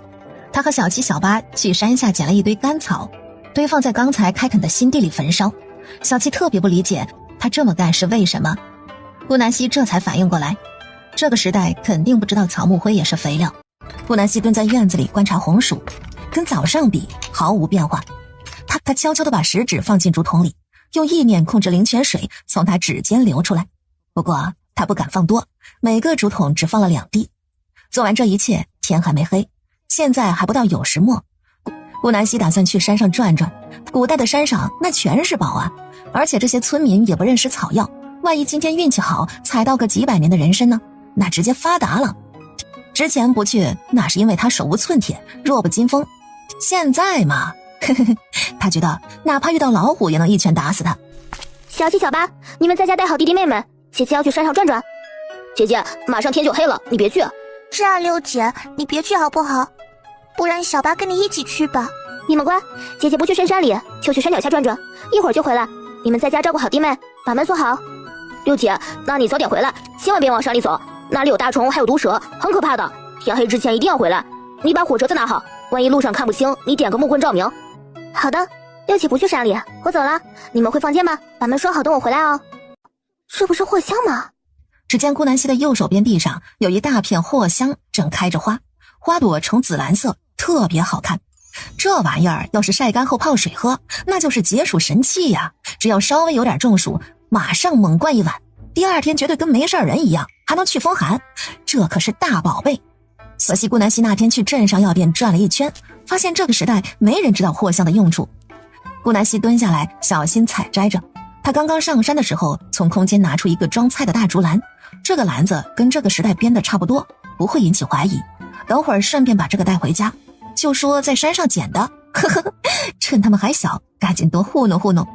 他和小七小八去山下捡了一堆干草，堆放在刚才开垦的新地里焚烧。小七特别不理解他这么干是为什么，顾南希这才反应过来，这个时代肯定不知道草木灰也是肥料。顾南希蹲在院子里观察红薯，跟早上比毫无变化。他悄悄地把食指放进竹筒里，用意念控制灵泉水从他指尖流出来。不过他不敢放多，每个竹筒只放了2滴。做完这一切，天还没黑，现在还不到酉时末。顾南希打算去山上转转，古代的山上那全是宝啊，而且这些村民也不认识草药，万一今天运气好采到个几百年的人参呢，那直接发达了。之前不去那是因为他手无寸铁，弱不禁风，现在嘛他觉得哪怕遇到老虎也能一拳打死他。小七小八，你们在家带好弟弟妹妹，姐姐要去山上转转。姐姐，马上天就黑了，你别去。是啊，六姐，你别去好不好？不然小八跟你一起去吧。你们乖，姐姐不去深山里，就去山脚下转转，一会儿就回来。你们在家照顾好弟妹，把门锁好。六姐，那你早点回来，千万别往山里走，那里有大虫还有毒蛇，很可怕的。天黑之前一定要回来。你把火折子拿好，万一路上看不清，你点个木棍照明。好的，六姐不去山里，我走了。你们回房间吧，把门锁好，等我回来哦。这不是藿香吗？只见顾南希的右手边地上有一大片藿香正开着花，花朵呈紫蓝色，特别好看。这玩意儿要是晒干后泡水喝，那就是解暑神器呀！只要稍微有点中暑，马上猛灌一碗，第2天绝对跟没事人一样，还能去风寒，这可是大宝贝。可惜顾南希那天去镇上药店转了一圈，发现这个时代没人知道藿香的用处。顾南希蹲下来小心采摘着，他刚刚上山的时候从空间拿出一个装菜的大竹篮，这个篮子跟这个时代编的差不多，不会引起怀疑。等会儿顺便把这个带回家，就说在山上捡的，趁他们还小，赶紧多糊弄糊弄。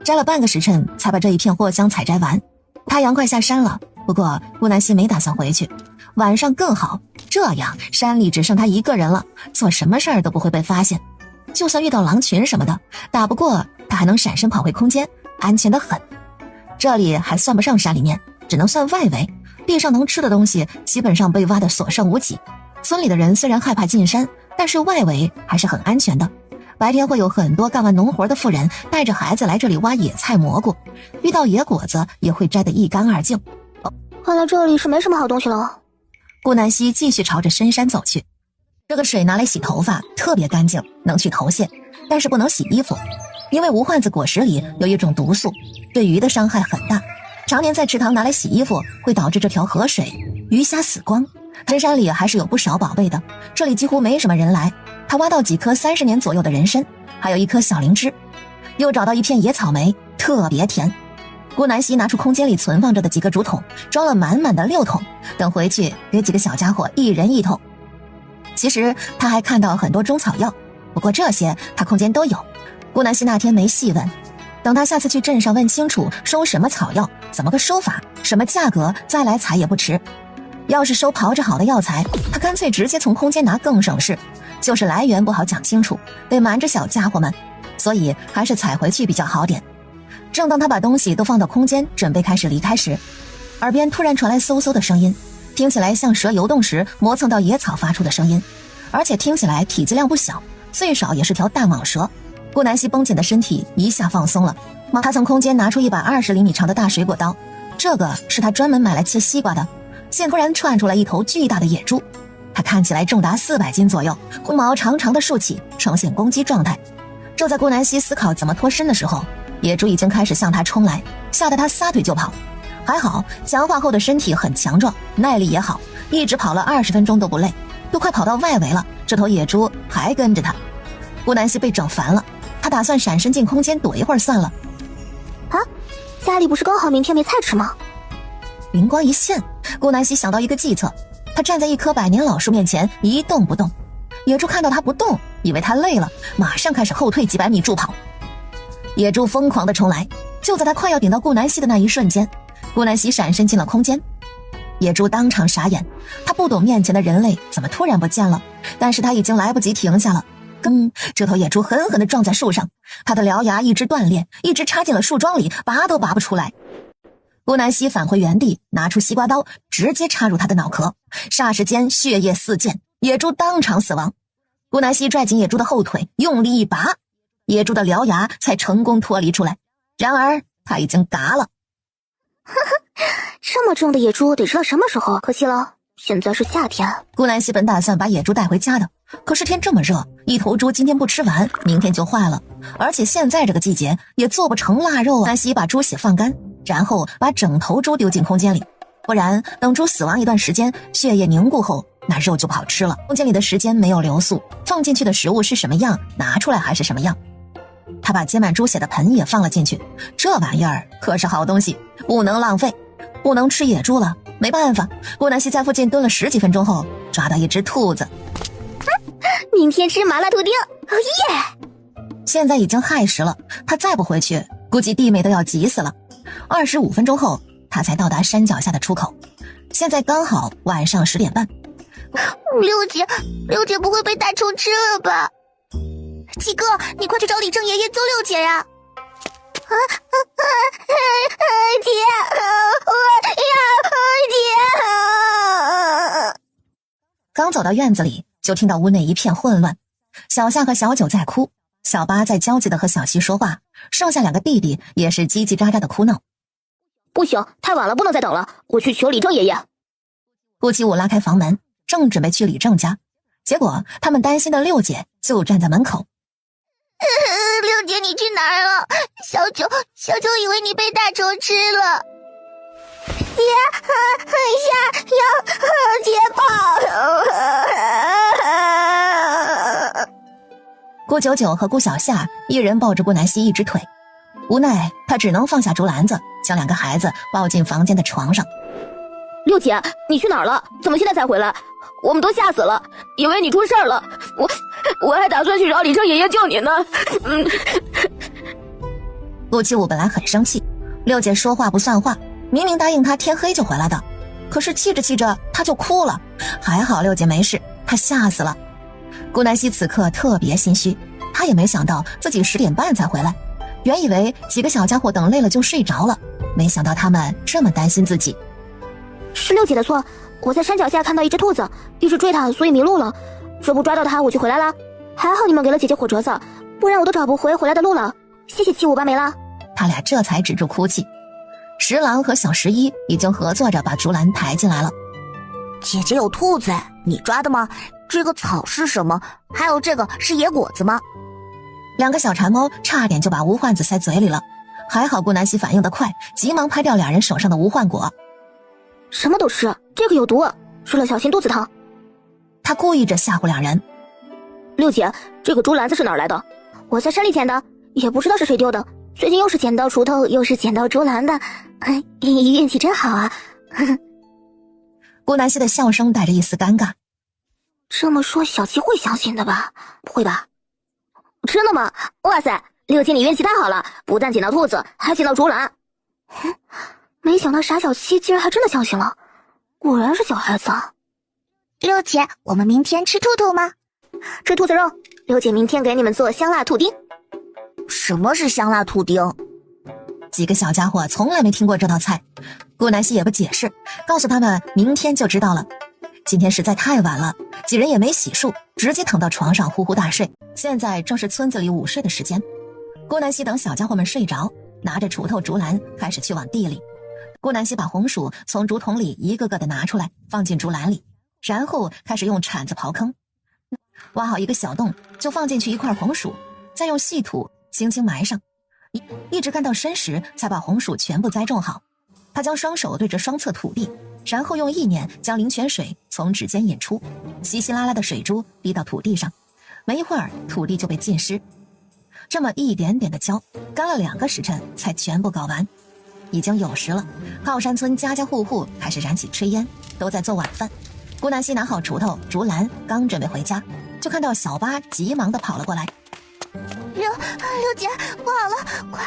摘了半个时辰才把这一片藿香采摘完。太阳快下山了，不过顾南希没打算回去，晚上更好，这样山里只剩他一个人了，做什么事儿都不会被发现。就算遇到狼群什么的，打不过他还能闪身跑回空间，安全得很。这里还算不上山里面，只能算外围，地上能吃的东西基本上被挖得所剩无几。村里的人虽然害怕进山，但是外围还是很安全的。白天会有很多干完农活的妇人带着孩子来这里挖野菜蘑菇，遇到野果子也会摘得一干二净。看来这里是没什么好东西了。顾南希继续朝着深山走去。这个水拿来洗头发特别干净，能去头屑，但是不能洗衣服，因为无患子果实里有一种毒素，对鱼的伤害很大。常年在池塘拿来洗衣服会导致这条河水鱼虾死光。深山里还是有不少宝贝的，这里几乎没什么人来。他挖到几颗30年左右的人参，还有一颗小灵芝，又找到一片野草莓，特别甜。顾南希拿出空间里存放着的几个竹筒，装了满满的6桶，等回去给几个小家伙一人1桶。其实他还看到很多中草药，不过这些他空间都有。顾南希那天没细问，等他下次去镇上问清楚收什么草药，怎么个收法，什么价格，再来采也不迟。要是收炮制好的药材，他干脆直接从空间拿更省事，就是来源不好讲清楚，得瞒着小家伙们，所以还是采回去比较好点。正当他把东西都放到空间准备开始离开时，耳边突然传来嗖嗖的声音，听起来像蛇游动时磨蹭到野草发出的声音，而且听起来体积量不小，最少也是条大蟒蛇。顾南希绷紧的身体一下放松了，她从空间拿出一把20厘米长的大水果刀，这个是她专门买来切西瓜的。现突然窜出来一头巨大的野猪，它看起来重达400斤左右，红毛长长的竖起，呈现攻击状态。就在顾南希思考怎么脱身的时候，野猪已经开始向他冲来，吓得他撒腿就跑。还好强化后的身体很强壮，耐力也好，一直跑了20分钟都不累，都快跑到外围了，这头野猪还跟着他。顾南希被整烦了，他打算闪身进空间躲一会儿算了。啊，家里不是刚好明天没菜吃吗？灵光一现，顾南希想到一个计策，他站在一棵百年老树面前一动不动。野猪看到他不动，以为他累了，马上开始后退几百米助跑。野猪疯狂地冲来，就在他快要顶到顾南希的那一瞬间，顾南希闪身进了空间。野猪当场傻眼，他不懂面前的人类怎么突然不见了，但是他已经来不及停下了。这头野猪狠狠地撞在树上，他的獠牙一直断裂，一直插进了树桩里，拔都拔不出来。顾南希返回原地，拿出西瓜刀，直接插入他的脑壳，霎时间血液四溅，野猪当场死亡。顾南希拽紧野猪的后腿，用力一拔，野猪的獠牙才成功脱离出来。然而他已经嘎了。这么重的野猪得吃到什么时候？可惜了，现在是夏天。顾南希本打算把野猪带回家的，可是天这么热，一头猪今天不吃完，明天就坏了。而且现在这个季节也做不成腊肉啊。顾南希把猪血放干，然后把整头猪丢进空间里，不然等猪死亡一段时间，血液凝固后，那肉就不好吃了。空间里的时间没有流速，放进去的食物是什么样，拿出来还是什么样。他把接满猪血的盆也放了进去，这玩意儿可是好东西，不能浪费，不能吃野猪了。没办法，顾南希在附近蹲了10几分钟后，抓到一只兔子。明天吃麻辣兔丁，哦耶！现在已经亥时了，他再不回去，估计弟妹都要急死了。25分钟后，他才到达山脚下的出口。现在刚好晚上10点半。六姐不会被大虫吃了吧？七哥，你快去找李正爷爷救六姐呀！刚走到院子里，就听到屋内一片混乱。小夏和小九在哭，小八在焦急地和小西说话，剩下2个弟弟也是叽叽喳喳的哭闹。不行，太晚了，不能再等了，我去求李正爷爷。顾七武拉开房门，正准备去李正家，结果他们担心的六姐就站在门口。六姐，你去哪儿了？小九以为你被大虫吃了。姐，姐跑！顾九九和顾小夏一人抱着顾南希一只腿，无奈他只能放下竹篮子，将2个孩子抱进房间的床上。六姐，你去哪儿了？怎么现在才回来？我们都吓死了，以为你出事了。我还打算去找李正爷爷救你呢。顾七武本来很生气，六姐说话不算话，明明答应他天黑就回来的，可是气着气着他就哭了。还好六姐没事，她吓死了。顾南希此刻特别心虚，她也没想到自己10点半才回来，原以为几个小家伙等累了就睡着了，没想到他们这么担心自己。是六姐的错，我在山脚下看到一只兔子，一直追它，所以迷路了。这不抓到它我就回来了，还好你们给了姐姐火折子，不然我都找不回来的路了。谢谢七五八没了。他俩这才止住哭泣。十郎和小11已经合作着把竹篮抬进来了。姐姐有兔子，你抓的吗？这个草是什么？还有这个是野果子吗？2个小馋猫差点就把无患子塞嘴里了，还好顾南希反应得快，急忙拍掉2人手上的无患果。什么都吃，这个有毒，吃了小心肚子疼。他故意着吓唬2人。六姐，这个竹篮子是哪儿来的？我在山里捡的，也不知道是谁丢的。最近又是捡到锄头，又是捡到竹篮的，运气真好啊！顾南希的笑声带着一丝尴尬。这么说，小七会相信的吧？不会吧？真的吗？哇塞，六姐你运气太好了，不但捡到兔子，还捡到竹篮。没想到傻小七竟然还真的相信了，果然是小孩子。六姐，我们明天吃兔兔吗？吃兔子肉，六姐明天给你们做香辣兔丁。什么是香辣兔丁？几个小家伙从来没听过这道菜，顾南希也不解释，告诉他们明天就知道了。今天实在太晚了，几人也没洗漱，直接躺到床上呼呼大睡。现在正是村子里午睡的时间，顾南希等小家伙们睡着，拿着锄头竹篮开始去往地里。顾南希把红薯从竹筒里一个个的拿出来，放进竹篮里，然后开始用铲子刨坑，挖好一个小洞，就放进去一块红薯，再用细土轻轻埋上，一直干到深时才把红薯全部栽种好。他将双手对着双侧土地，然后用意念将灵泉水从指尖引出，稀稀拉拉的水珠滴到土地上，没一会儿土地就被浸湿。这么一点点的浇，干了2个时辰才全部搞完。已经酉时了，靠山村家家户户开始燃起炊烟，都在做晚饭。顾南希拿好锄头竹篮，刚准备回家，就看到小八急忙地跑了过来。六姐，不好了，快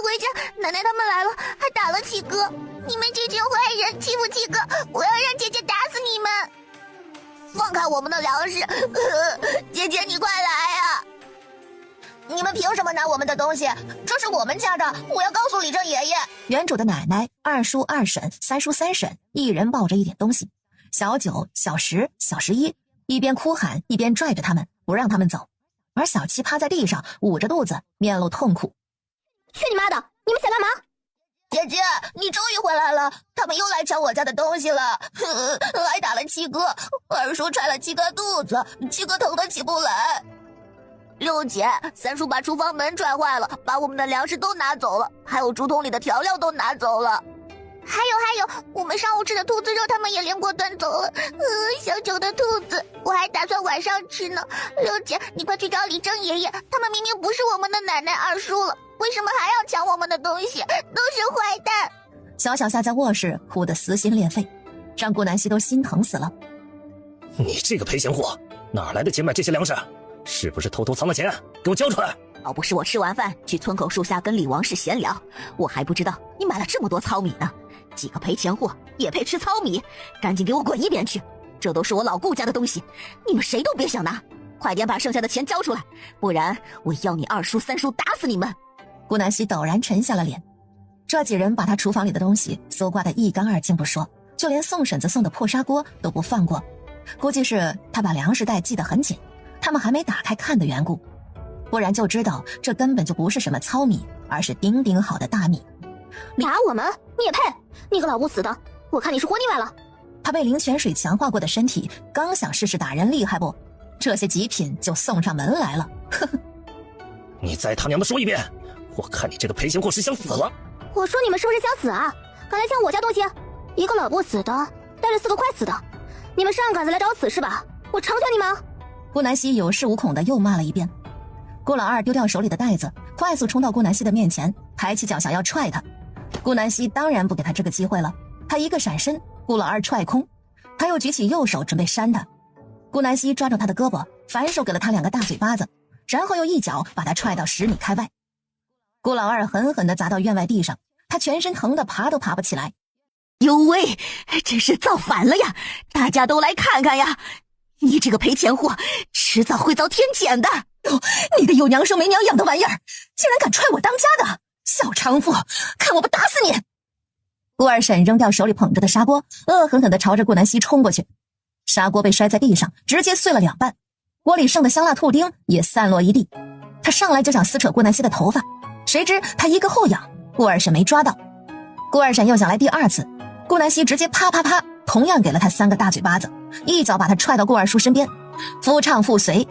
回家！奶奶他们来了，还打了七哥！你们这群坏人欺负七哥，我要让姐姐打死你们！放开我们的粮食！姐姐你快来啊！你们凭什么拿我们的东西？这是我们家的，我要告诉李正爷爷。原主的奶奶、二叔、二婶、三叔、三婶一人抱着一点东西，小九、小十、小11一边哭喊一边拽着他们，不让他们走。而小七趴在地上捂着肚子，面露痛苦。去你妈的！你们想干嘛？姐姐，你终于回来了！他们又来抢我家的东西了，还打了七哥，二叔踹了七哥肚子，七哥疼得起不来。六姐，三叔把厨房门踹坏了，把我们的粮食都拿走了，还有竹筒里的调料都拿走了。还有，我们上午吃的兔子肉，他们也连锅端走了。小九的兔子，我还打算晚上吃呢。六姐，你快去找李正爷爷，他们明明不是我们的奶奶二叔了，为什么还要抢我们的东西？都是坏蛋！小小夏在卧室哭得撕心裂肺，让顾南希都心疼死了。你这个赔钱货，哪来的钱买这些粮食？是不是偷偷藏了钱？给我交出来！要不是我吃完饭去村口树下跟李王氏闲聊，我还不知道你买了这么多糙米呢。几个赔钱货也配吃糙米？赶紧给我滚一边去！这都是我老顾家的东西，你们谁都别想拿！快点把剩下的钱交出来，不然我要你二叔三叔打死你们！顾南希陡然沉下了脸。这几人把他厨房里的东西搜刮得一干二净不说，就连宋婶子送的破砂锅都不放过，估计是他把粮食袋系得很紧，他们还没打开看的缘故，不然就知道这根本就不是什么糙米，而是丁丁好的大米。打我们？你也配？你个老不死的！我看你是活腻歪了。他被灵泉水强化过的身体，刚想试试打人厉害不，这些极品就送上门来了。呵呵，你再他娘的说一遍，我看你这个赔钱货是想死了。我说你们是不是想死啊？敢来抢我家东西？一个老不死的带着4个快死的，你们上杆子来找死是吧？我成全你们！顾南希有恃无恐的又骂了一遍。顾老二丢掉手里的袋子，快速冲到顾南希的面前，抬起脚想要踹他。顾南希当然不给他这个机会了，他一个闪身，顾老二踹空，他又举起右手准备扇他。顾南希抓住他的胳膊，反手给了他2个大嘴巴子，然后又一脚把他踹到10米开外。顾老二狠狠地砸到院外地上，他全身疼得爬都爬不起来。哟喂，真是造反了呀！大家都来看看呀！你这个赔钱货，迟早会遭天谴的！你个有娘生没娘养的玩意儿，竟然敢踹我当家的小娼妇，看我不打死你！顾二婶扔掉手里捧着的砂锅，恶狠狠地朝着顾南希冲过去。砂锅被摔在地上，直接碎了2半，锅里剩的香辣兔丁也散落一地。他上来就想撕扯顾南希的头发，谁知他一个后仰，顾二婶没抓到。顾二婶又想来第2次，顾南希直接啪啪啪，同样给了他3个大嘴巴子，一脚把他踹到顾二叔身边，夫唱妇随，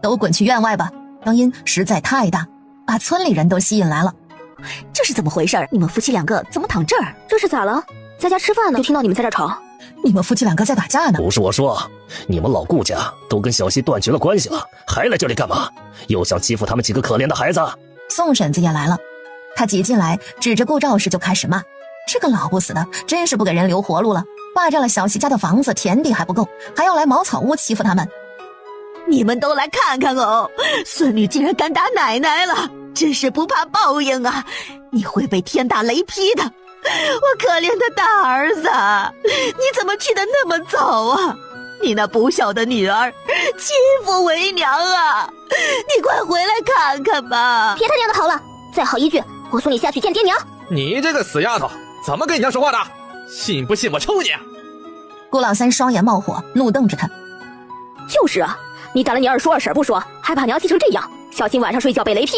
都滚去院外吧！声音实在太大，把村里人都吸引来了。这是怎么回事？你们夫妻2个怎么躺这儿？这是咋了？在家吃饭呢，就听到你们在这吵。你们夫妻2个在打架呢？不是我说，你们老顾家都跟小溪断绝了关系了，还来这里干嘛？又想欺负他们几个可怜的孩子？宋婶子也来了，她挤进来，指着顾兆氏就开始骂：这个老不死的，真是不给人留活路了！霸占了小溪家的房子田地还不够，还要来茅草屋欺负他们。你们都来看看哦，孙女竟然敢打奶奶了，真是不怕报应啊！你会被天打雷劈的！我可怜的大儿子，你怎么去的那么早啊？你那不孝的女儿欺负为娘啊！你快回来看看吧！别他娘的好了，再好一句，我送你下去见爹娘！你这个死丫头，怎么跟你娘说话的？信不信我抽你？顾老三双眼冒火，怒瞪着他。就是啊，你打了你二叔二婶不说，还把娘气成这样，小心晚上睡觉被雷劈。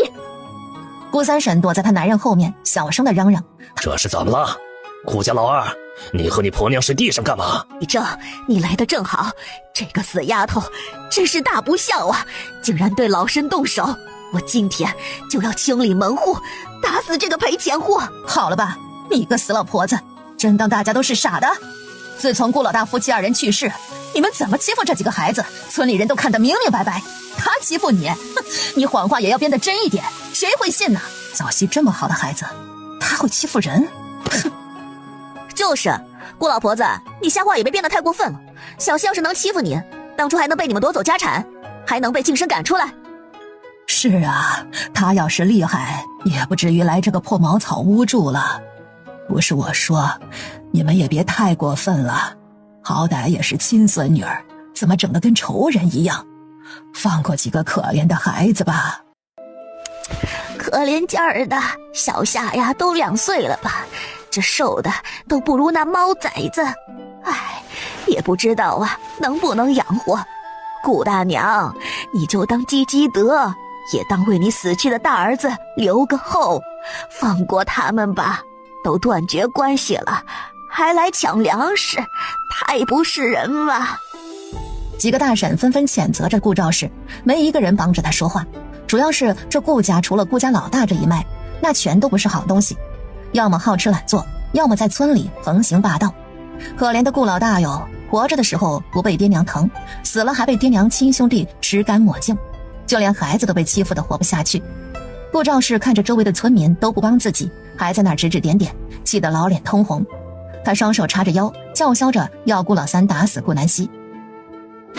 顾三婶躲在她男人后面，小声的嚷嚷：“这是怎么了？顾家老二，你和你婆娘睡地上干嘛？”李正，你来的正好，这个死丫头真是大不孝啊，竟然对老身动手！我今天就要清理门户，打死这个赔钱货！好了吧，你个死老婆子，真当大家都是傻的？自从顾老大夫妻二人去世，你们怎么欺负这几个孩子，村里人都看得明明白白。他欺负你，哼，你谎话也要编得真一点，谁会信呢？小溪这么好的孩子，他会欺负人？哼！就是顾老婆子，你瞎话也别编得太过分了。小溪要是能欺负你，当初还能被你们夺走家产，还能被净身赶出来。是啊，他要是厉害，也不至于来这个破茅草屋住了。不是我说，你们也别太过分了，好歹也是亲孙女儿，怎么整得跟仇人一样？放过几个可怜的孩子吧。可怜劲儿的，小夏呀都2岁了吧，这瘦的都不如那猫崽子。唉，也不知道啊能不能养活。顾大娘，你就当积积德，也当为你死去的大儿子留个后，放过他们吧。都断绝关系了，还来抢粮食，太不是人了。几个大婶纷纷谴责着顾兆氏，没一个人帮着他说话。主要是这顾家除了顾家老大这一脉，那全都不是好东西，要么好吃懒做，要么在村里横行霸道。可怜的顾老大哟，活着的时候不被爹娘疼，死了还被爹娘亲兄弟吃干抹净，就连孩子都被欺负得活不下去。顾兆氏看着周围的村民都不帮自己，还在那儿指指点点，气得老脸通红。他双手叉着腰，叫嚣着要顾老三打死顾南希。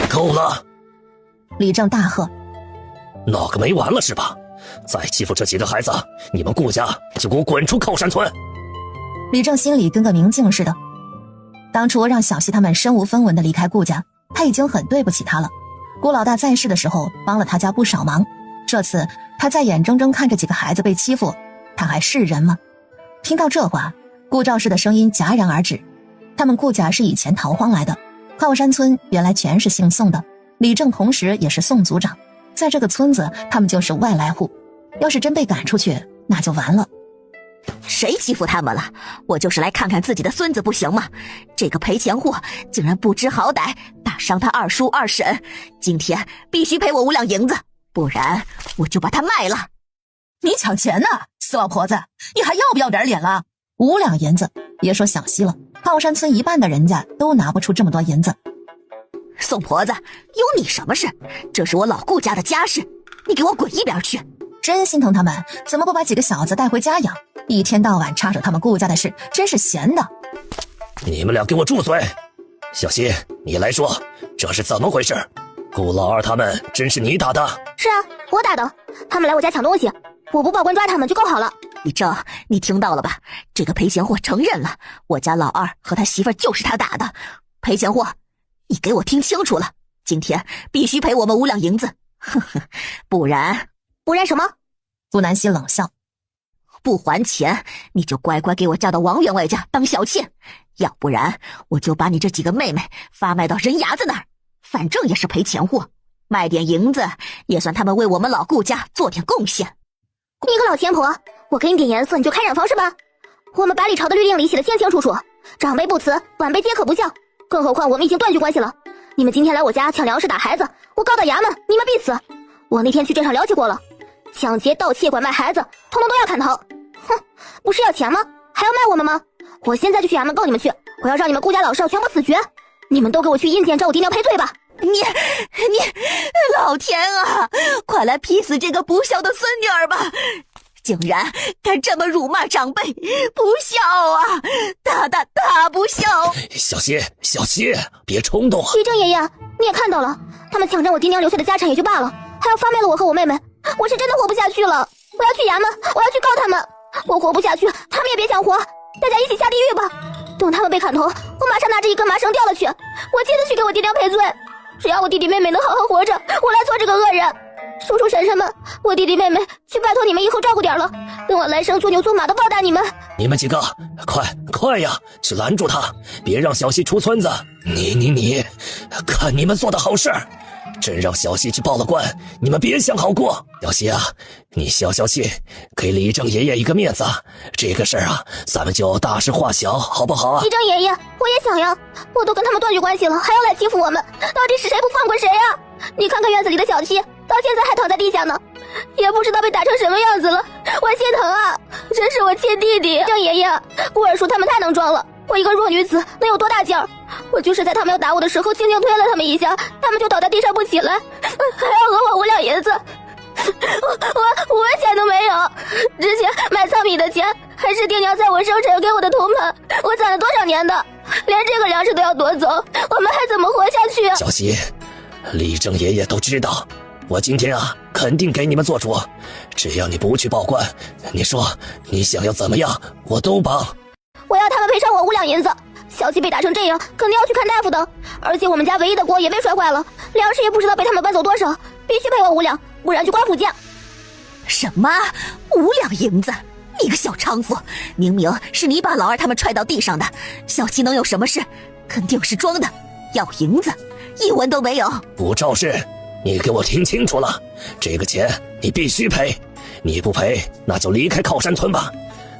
够了！李正大喝：“闹个没完了是吧？再欺负这几个孩子，你们顾家就给我滚出靠山村！”李正心里跟个明镜似的。当初让小溪他们身无分文的离开顾家，他已经很对不起他了。顾老大在世的时候帮了他家不少忙，这次他在眼睁睁看着几个孩子被欺负，他还是人吗？听到这话，顾兆氏的声音戛然而止。他们顾家是以前逃荒来的，靠山村原来全是姓宋的，李正同时也是宋族长，在这个村子他们就是外来户，要是真被赶出去，那就完了。谁欺负他们了？我就是来看看自己的孙子不行吗？这个赔钱货竟然不知好歹，打伤他二叔二婶，今天必须赔我5两银子，不然我就把他卖了。你抢钱呢，死老婆子，你还要不要点脸了？5两银子，别说小溪了，靠山村一半的人家都拿不出这么多银子。宋婆子，有你什么事？这是我老顾家的家事，你给我滚一边去！真心疼他们，怎么不把几个小子带回家养？一天到晚插手他们顾家的事，真是闲的。你们俩给我住嘴！小溪，你来说，这是怎么回事？顾老二他们真是你打的？是啊，我打的，他们来我家抢东西，我不报官抓他们就够好了。李正，你听到了吧？这个赔钱货承认了，我家老二和他媳妇儿就是他打的。赔钱货，你给我听清楚了，今天必须赔我们5两银子，呵呵，不然什么？顾南希冷笑，不还钱，你就乖乖给我嫁到王员外家当小妾，要不然我就把你这几个妹妹发卖到人牙子那儿，反正也是赔钱货，卖点银子也算他们为我们老顾家做点贡献。你个老钱婆，我给你点颜色你就开染坊是吧？我们百里朝的律令里写的清清楚楚，长辈不辞，晚辈皆可不孝，更何况我们已经断绝关系了。你们今天来我家抢粮食打孩子，我告到衙门，你们必死。我那天去镇上了解过了，抢劫、盗窃、拐卖孩子，统统都要砍头。哼，不是要钱吗？还要卖我们吗？我现在就去衙门告你们去，我要让你们顾家老少全部死绝。你们都给我去阴间找我爹娘赔罪吧。你，老天啊，快来劈死这个不孝的孙女儿吧！竟然敢这么辱骂长辈，不孝啊！大不孝！小溪，别冲动啊！李正爷爷，你也看到了，他们抢占我爹娘留下的家产也就罢了，还要发卖了我和我妹妹，我是真的活不下去了。我要去衙门，我要去告他们。我活不下去，他们也别想活，大家一起下地狱吧。等他们被砍头，我马上拿着一根麻绳吊了去，我接着去给我爹娘赔罪。只要我弟弟妹妹能好好活着，我来做这个恶人。叔叔婶婶们，我弟弟妹妹去拜托你们以后照顾点了，等我来生做牛做马的报答你们。你们几个，快呀，去拦住他，别让小溪出村子。你，看你们做的好事，真让小溪去报了官，你们别想好过。小溪啊，你消气，给李正爷爷一个面子，这个事儿啊，咱们就大事化小，好不好啊？李正爷爷，我也想呀，我都跟他们断绝关系了，还要来欺负我们，到底是谁不放过谁呀？你看看院子里的小七，到现在还躺在地下呢，也不知道被打成什么样子了，我心疼啊！真是我亲弟弟。正爷爷，顾二叔他们太能装了，我一个弱女子能有多大劲儿？我就是在他们要打我的时候轻轻推了他们一下，他们就倒在地上不起来，还要讹我5两银子，我5文钱都没有。之前买糙米的钱还是爹娘在我生辰给我的铜盆，我攒了多少年的，连这个粮食都要夺走，我们还怎么活下去啊？小溪，李正爷爷都知道，我今天啊肯定给你们做主，只要你不去报官，你说你想要怎么样，我都帮。我要他们赔偿我5两银子。小七被打成这样，肯定要去看大夫的。而且我们家唯一的锅也被摔坏了，粮食也不知道被他们搬走多少，必须赔我5两，不然去官府见。什么5两银子？你个小娼妇！明明是你把老二他们踹到地上的，小七能有什么事？肯定是装的。要银子1文都没有。不肇事，你给我听清楚了，这个钱你必须赔，你不赔那就离开靠山村吧。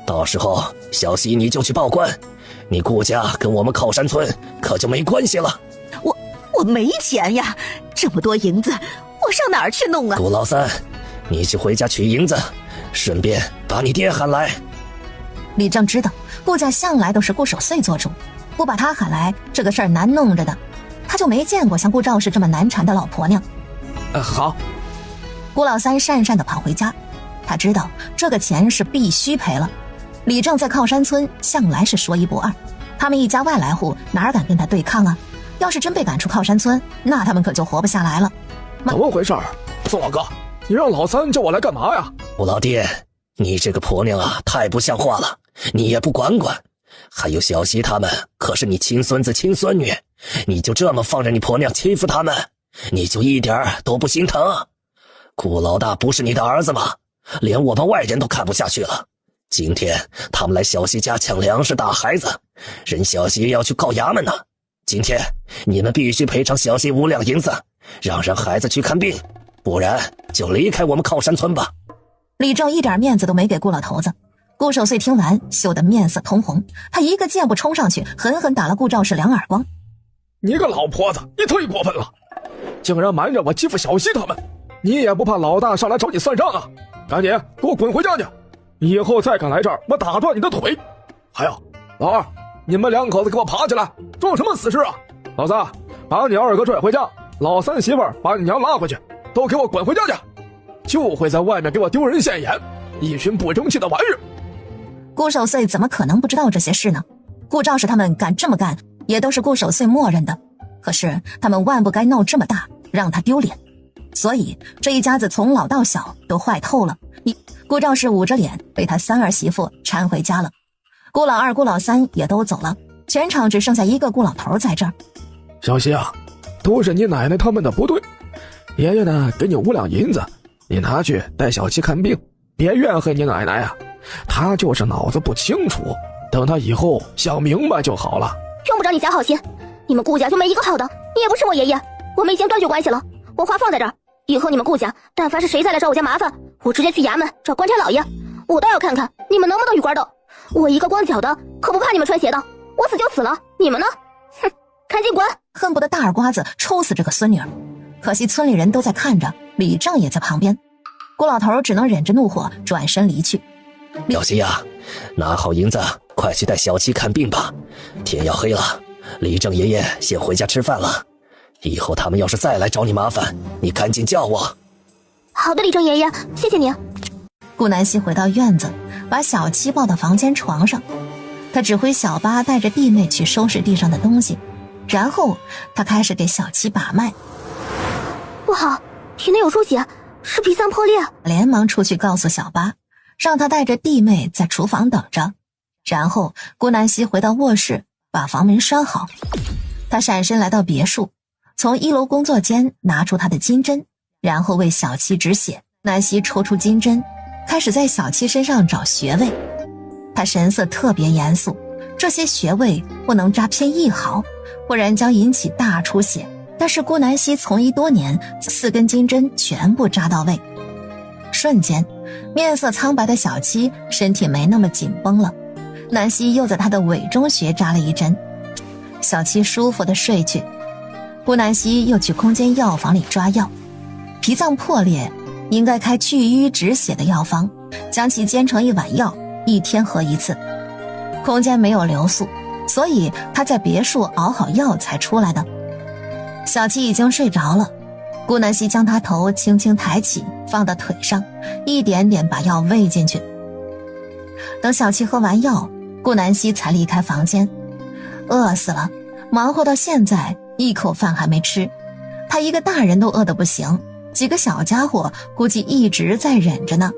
到时候小溪你就去报官，你顾家跟我们靠山村可就没关系了。我没钱呀，这么多银子我上哪儿去弄啊？顾老三，你去回家取银子，顺便把你爹喊来。李正知道顾家向来都是顾守岁做主，不把他喊来，这个事儿难弄着的。他就没见过像顾兆氏这么难缠的老婆娘。好。顾老三讪讪地跑回家，他知道这个钱是必须赔了。李正在靠山村向来是说一不二，他们一家外来户哪敢跟他对抗啊？要是真被赶出靠山村，那他们可就活不下来了。怎么回事？宋老哥，你让老三叫我来干嘛呀？顾老爹，你这个婆娘啊，太不像话了，你也不管管。还有小溪他们可是你亲孙子亲孙女，你就这么放着你婆娘欺负他们，你就一点都不心疼？顾老大不是你的儿子吗？连我们外人都看不下去了。今天他们来小溪家抢粮食打孩子，人小溪要去告衙门呢。今天你们必须赔偿小溪5两银子，让孩子去看病，不然就离开我们靠山村吧。李正一点面子都没给顾老头子。顾守岁听完羞得面色通红，他一个箭步冲上去，狠狠打了顾兆氏2耳光。你个老婆子，你忒过分了，竟然瞒着我欺负小溪他们，你也不怕老大上来找你算账啊？赶紧给我滚回家去，以后再敢来这儿，我打断你的腿。还有老二，你们2口子给我爬起来，装什么死尸啊？老三，把你2哥拽回家，老三媳妇儿把你娘拉回去，都给我滚回家去，就会在外面给我丢人现眼，一群不争气的玩意儿。顾守岁怎么可能不知道这些事呢？顾兆氏他们敢这么干，也都是顾守岁默认的。可是他们万不该闹这么大，让他丢脸。所以这一家子从老到小都坏透了。顾兆氏捂着脸被他3儿媳妇搀回家了。顾老二、顾老三也都走了，全场只剩下一个顾老头在这儿。小溪啊，都是你奶奶他们的不对，爷爷呢给你5两银子，你拿去带小七看病，别怨恨你奶奶啊，她就是脑子不清楚，等她以后想明白就好了。用不着你假好心，你们顾家就没一个好的，你也不是我爷爷，我们已经断绝关系了。我话放在这儿，以后你们顾家但凡是谁再来找我家麻烦，我直接去衙门找官差老爷，我倒要看看你们能不能与官斗。我一个光脚的可不怕你们穿鞋的，我死就死了，你们呢？哼，赶紧滚！恨不得大耳瓜子抽死这个孙女儿。可惜村里人都在看着，李正也在旁边。顾老头只能忍着怒火转身离去。小溪呀，拿好银子，快去带小七看病吧。天要黑了，李正爷爷先回家吃饭了。以后他们要是再来找你麻烦，你赶紧叫我。好的，李正爷爷，谢谢你。顾南希回到院子，把小七抱到房间床上，他指挥小八带着弟妹去收拾地上的东西，然后他开始给小七把脉。不好，体内有出血，是脾脏破裂。连忙出去告诉小八，让他带着弟妹在厨房等着。然后顾南希回到卧室，把房门拴好。他闪身来到别墅，从1楼工作间拿出他的金针，然后为小七止血。南希抽出金针，开始在小七身上找穴位。他神色特别严肃，这些穴位不能扎偏1毫，不然将引起大出血。但是顾南希从医多年，4根金针全部扎到位。瞬间，面色苍白的小七身体没那么紧绷了。南希又在他的尾中穴扎了1针，小七舒服地睡去。顾南希又去空间药房里抓药，脾脏破裂应该开去瘀止血的药方，将其煎成1碗药，1天喝1次。空间没有留宿，所以他在别墅熬好药才出来的。小七已经睡着了，顾南希将他头轻轻抬起，放到腿上，一点点把药喂进去。等小七喝完药，顾南希才离开房间。饿死了，忙活到现在1口饭还没吃，他一个大人都饿得不行，几个小家伙估计一直在忍着呢。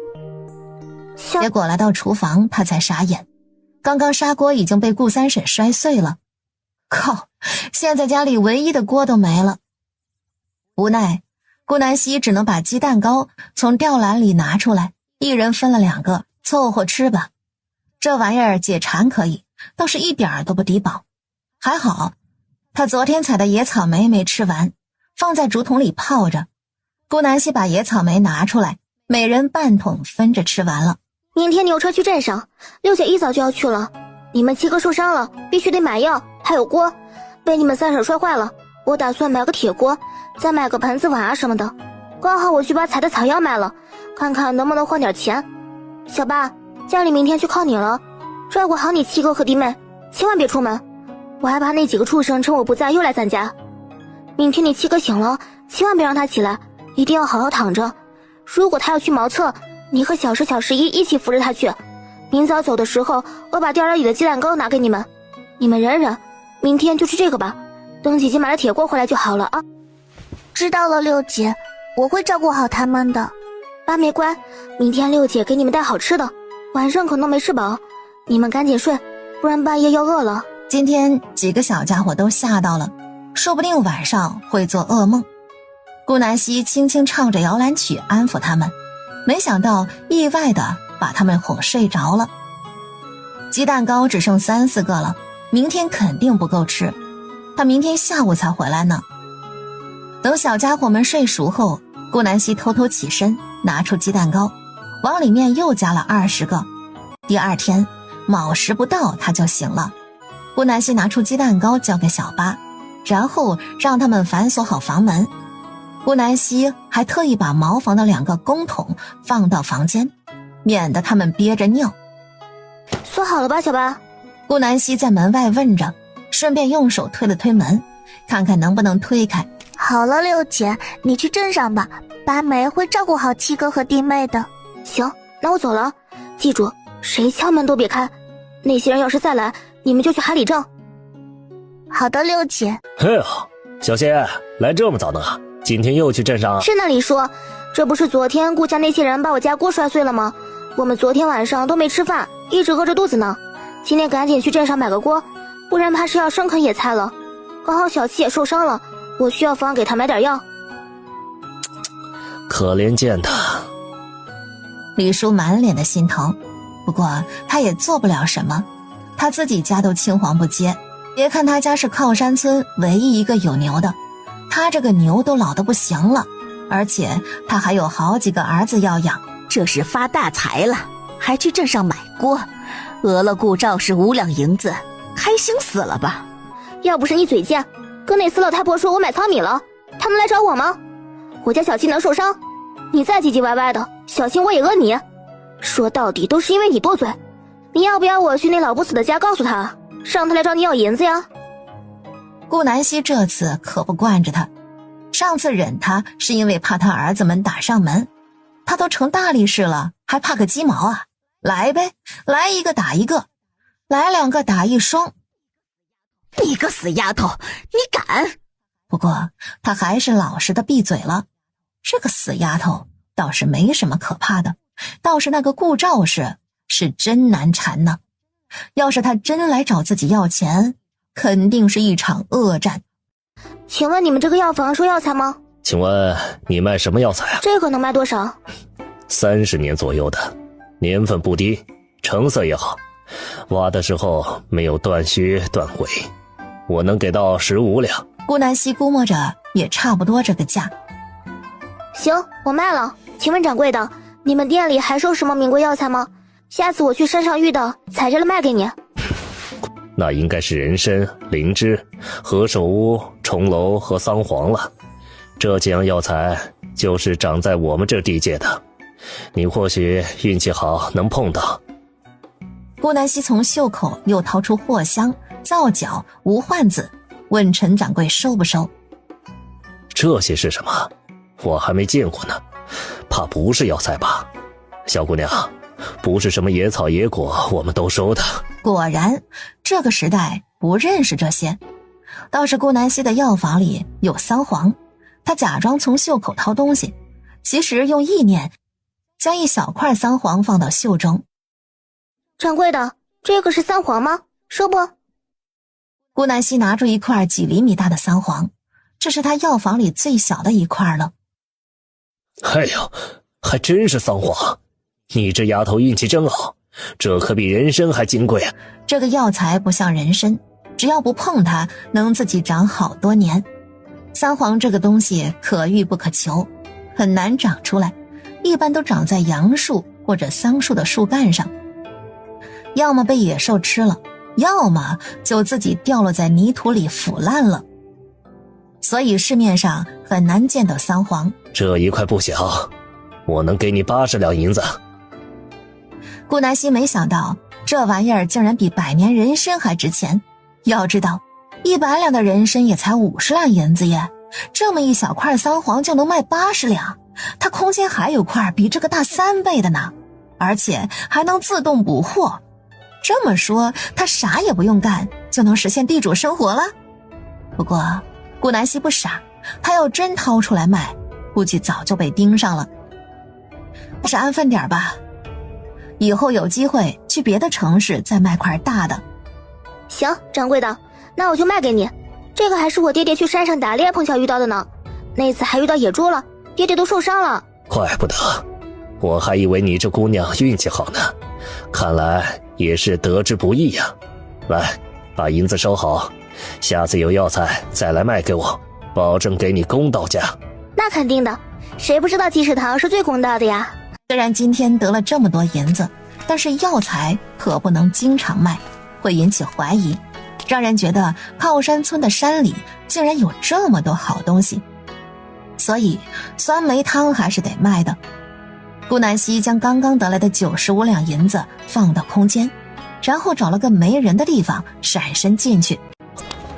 结果来到厨房，他才傻眼，刚刚砂锅已经被顾三婶摔碎了。靠，现在家里唯一的锅都没了。无奈，顾南希只能把鸡蛋糕从吊篮里拿出来，一人分了2个，凑合吃吧。这玩意儿解馋可以，倒是一点儿都不抵饱。还好，他昨天采的野草莓没吃完，放在竹筒里泡着。顾南希把野草莓拿出来，每人半桶分着吃完了。明天牛车去镇上，6姐一早就要去了。你们7个受伤了，必须得买药，还有锅，被你们三婶摔坏了。我打算买个铁锅，再买个盆子碗啊什么的。刚好我去把采的草药卖了，看看能不能换点钱。小八，家里明天就靠你了，照顾好你7哥和弟妹，千万别出门。我还怕那几个畜生趁我不在又来咱家。明天你7哥醒了，千万别让他起来，一定要好好躺着。如果他要去茅厕，你和小11一起扶着他去。明早走的时候，我把吊篮里的鸡蛋糕拿给你们，你们忍忍，明天就吃这个吧。等姐姐买了铁锅回来就好了啊。知道了，六姐，我会照顾好他们的。八妹乖，明天6姐给你们带好吃的，晚上可能没吃饱，你们赶紧睡，不然半夜要饿了。今天几个小家伙都吓到了，说不定晚上会做噩梦。顾南希轻轻唱着摇篮曲安抚他们，没想到意外的把他们哄睡着了。鸡蛋糕只剩3、4个了，明天肯定不够吃，他明天下午才回来呢。等小家伙们睡熟后，顾南希偷偷起身，拿出鸡蛋糕，往里面又加了20个。第2天卯时不到他就醒了。顾南希拿出鸡蛋糕交给小八，然后让他们反锁好房门。顾南希还特意把茅房的2个公桶放到房间，免得他们憋着尿。锁好了吧，小八？顾南希在门外问着，顺便用手推了推门，看看能不能推开。好了，六姐，你去镇上吧，八梅会照顾好7哥和弟妹的。行，那我走了，记住，谁敲门都别开，那些人要是再来，你们就去海里挣。好的，六姐。嘿呀，小仙来这么早呢？今天又去镇上？是那里说，这不是昨天顾家那些人把我家锅摔碎了吗？我们昨天晚上都没吃饭，一直饿着肚子呢。今天赶紧去镇上买个锅，不然怕是要生啃野菜了。刚好小七也受伤了，我需要帮给他买点药。可怜见他。李叔满脸的心疼，不过他也做不了什么，他自己家都青黄不接。别看他家是靠山村唯一一个有牛的，他这个牛都老得不行了，而且他还有好几个儿子要养。这是发大财了，还去镇上买锅，讹了顾兆是5两银子，开心死了吧？要不是你嘴贱，跟那死老太婆说我买糙米了，他能来找我吗？我家小七能受伤，你再唧唧歪歪的，小心我也讹你。说到底都是因为你多嘴，你要不要我去那老不死的家告诉他，让他来找你要银子呀？顾南希这次可不惯着他，上次忍他是因为怕他儿子们打上门，他都成大力士了，还怕个鸡毛啊？来呗，来一个打一个，来2个打1双。你个死丫头，你敢！不过他还是老实的闭嘴了。这个死丫头倒是没什么可怕的，倒是那个顾兆是真难缠呢。要是他真来找自己要钱，肯定是一场恶战。请问你们这个药房收药材吗？请问你卖什么药材啊？这个能卖多少？30年左右的，年份不低，成色也好，挖的时候没有断须断毁，我能给到15两。顾南希估摸着也差不多这个价。行，我卖了。请问掌柜的，你们店里还收什么名贵药材吗？下次我去山上遇到，采着了卖给你。那应该是人参、灵芝、何首乌、重楼和桑黄了。这几样药材就是长在我们这地界的，你或许运气好能碰到。顾南希从袖口又掏出藿香、皂角、无患子，问陈掌柜收不收。这些是什么？我还没见过呢，怕不是药材吧？小姑娘，不是什么野草野果我们都收的。果然，这个时代不认识这些。倒是顾南希的药房里有桑黄，他假装从袖口掏东西，其实用意念将一小块桑黄放到袖中。掌柜的，这个是桑黄吗？收不？顾南希拿出一块几厘米大的桑黄，这是他药房里最小的一块了。哎呦，还真是桑黄，你这丫头运气真好，这可比人参还金贵啊。这个药材不像人参，只要不碰它，能自己长好多年。桑黄这个东西可遇不可求，很难长出来，一般都长在杨树或者桑树的树干上，要么被野兽吃了，要么就自己掉落在泥土里腐烂了。所以市面上很难见到桑黄。这一块不小，我能给你80两银子。顾南希没想到这玩意儿竟然比100年人参还值钱。要知道100两的人参也才50两银子耶，这么一小块桑黄就能卖80两，它空间还有块比这个大3倍的呢，而且还能自动补货。这么说他啥也不用干就能实现地主生活了。不过顾南希不傻，他要真掏出来卖，估计早就被盯上了。还是安分点吧，以后有机会去别的城市再卖块大的。行，掌柜的，那我就卖给你。这个还是我爹爹去山上打猎碰巧遇到的呢，那次还遇到野猪了，爹爹都受伤了。怪不得，我还以为你这姑娘运气好呢，看来也是得之不易呀。来，把银子收好，下次有药材再来卖给我，保证给你公道价。那肯定的，谁不知道鸡屎堂是最公道的呀。虽然今天得了这么多银子，但是药材可不能经常卖，会引起怀疑，让人觉得靠山村的山里竟然有这么多好东西。所以酸梅汤还是得卖的。顾南希将刚刚得来的95两银子放到空间，然后找了个没人的地方闪身进去。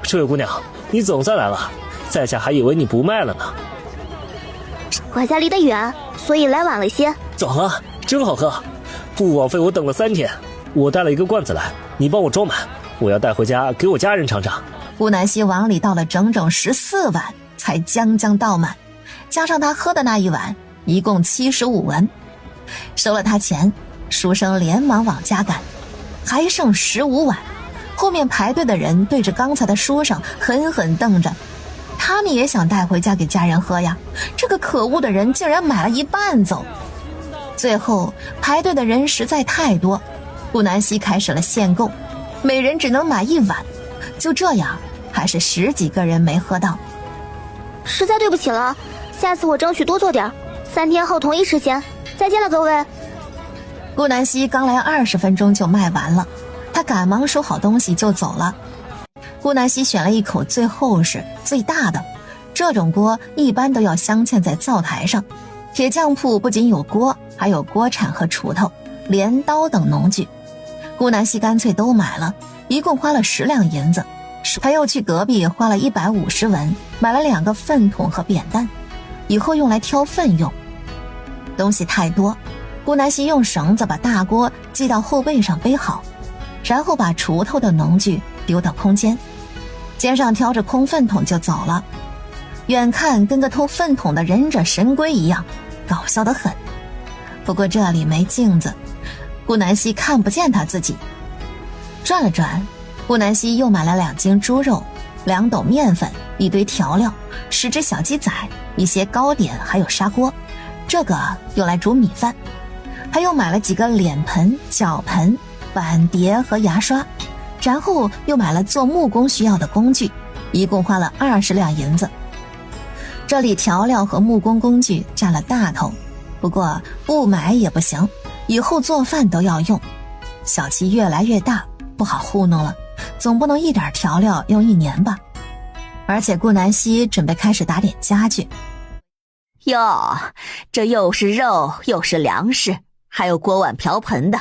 这位姑娘，你总算来了，在下还以为你不卖了呢。我家离得远，所以来晚了些。爽啊，真好喝，不枉费我等了3天。我带了一个罐子来，你帮我装满，我要带回家给我家人尝尝。顾南希往里倒了整整14碗，才将将倒满，加上他喝的那一碗，一共75文。收了他钱，书生连忙往家赶，还剩15碗。后面排队的人对着刚才的书生狠狠瞪着，他们也想带回家给家人喝呀。这个可恶的人竟然买了一半走。最后排队的人实在太多，顾南希开始了限购，每人只能买1碗。就这样，还是10几个人没喝到。实在对不起了，下次我争取多做点，3天后同一时间。再见了，各位。顾南希刚来20分钟就卖完了，他赶忙收好东西就走了。顾南希选了一口最厚实最大的，这种锅一般都要镶嵌在灶台上。铁匠铺不仅有锅，还有锅铲和锄头、镰刀等农具。顾南希干脆都买了，一共花了10两银子。他又去隔壁花了150文，买了2个粪桶和扁担，以后用来挑粪用。东西太多，顾南希用绳子把大锅系到后背上背好，然后把锄头的农具丢到空间，肩上挑着空粪桶就走了。远看跟个偷粪桶的忍者神龟一样，搞笑得很。不过这里没镜子，顾南希看不见他自己。转了转，顾南希又买了2斤猪肉， 2斗面粉、一堆调料、10只小鸡仔、一些糕点，还有砂锅，这个用来煮米饭。还又买了几个脸盆、脚盆、碗碟和牙刷，然后又买了做木工需要的工具，一共花了20两银子。这里调料和木工工具占了大头，不过不买也不行，以后做饭都要用。小七越来越大，不好糊弄了，总不能一点调料用1年吧。而且顾南希准备开始打点家具。哟，这又是肉又是粮食，还有锅碗瓢盆的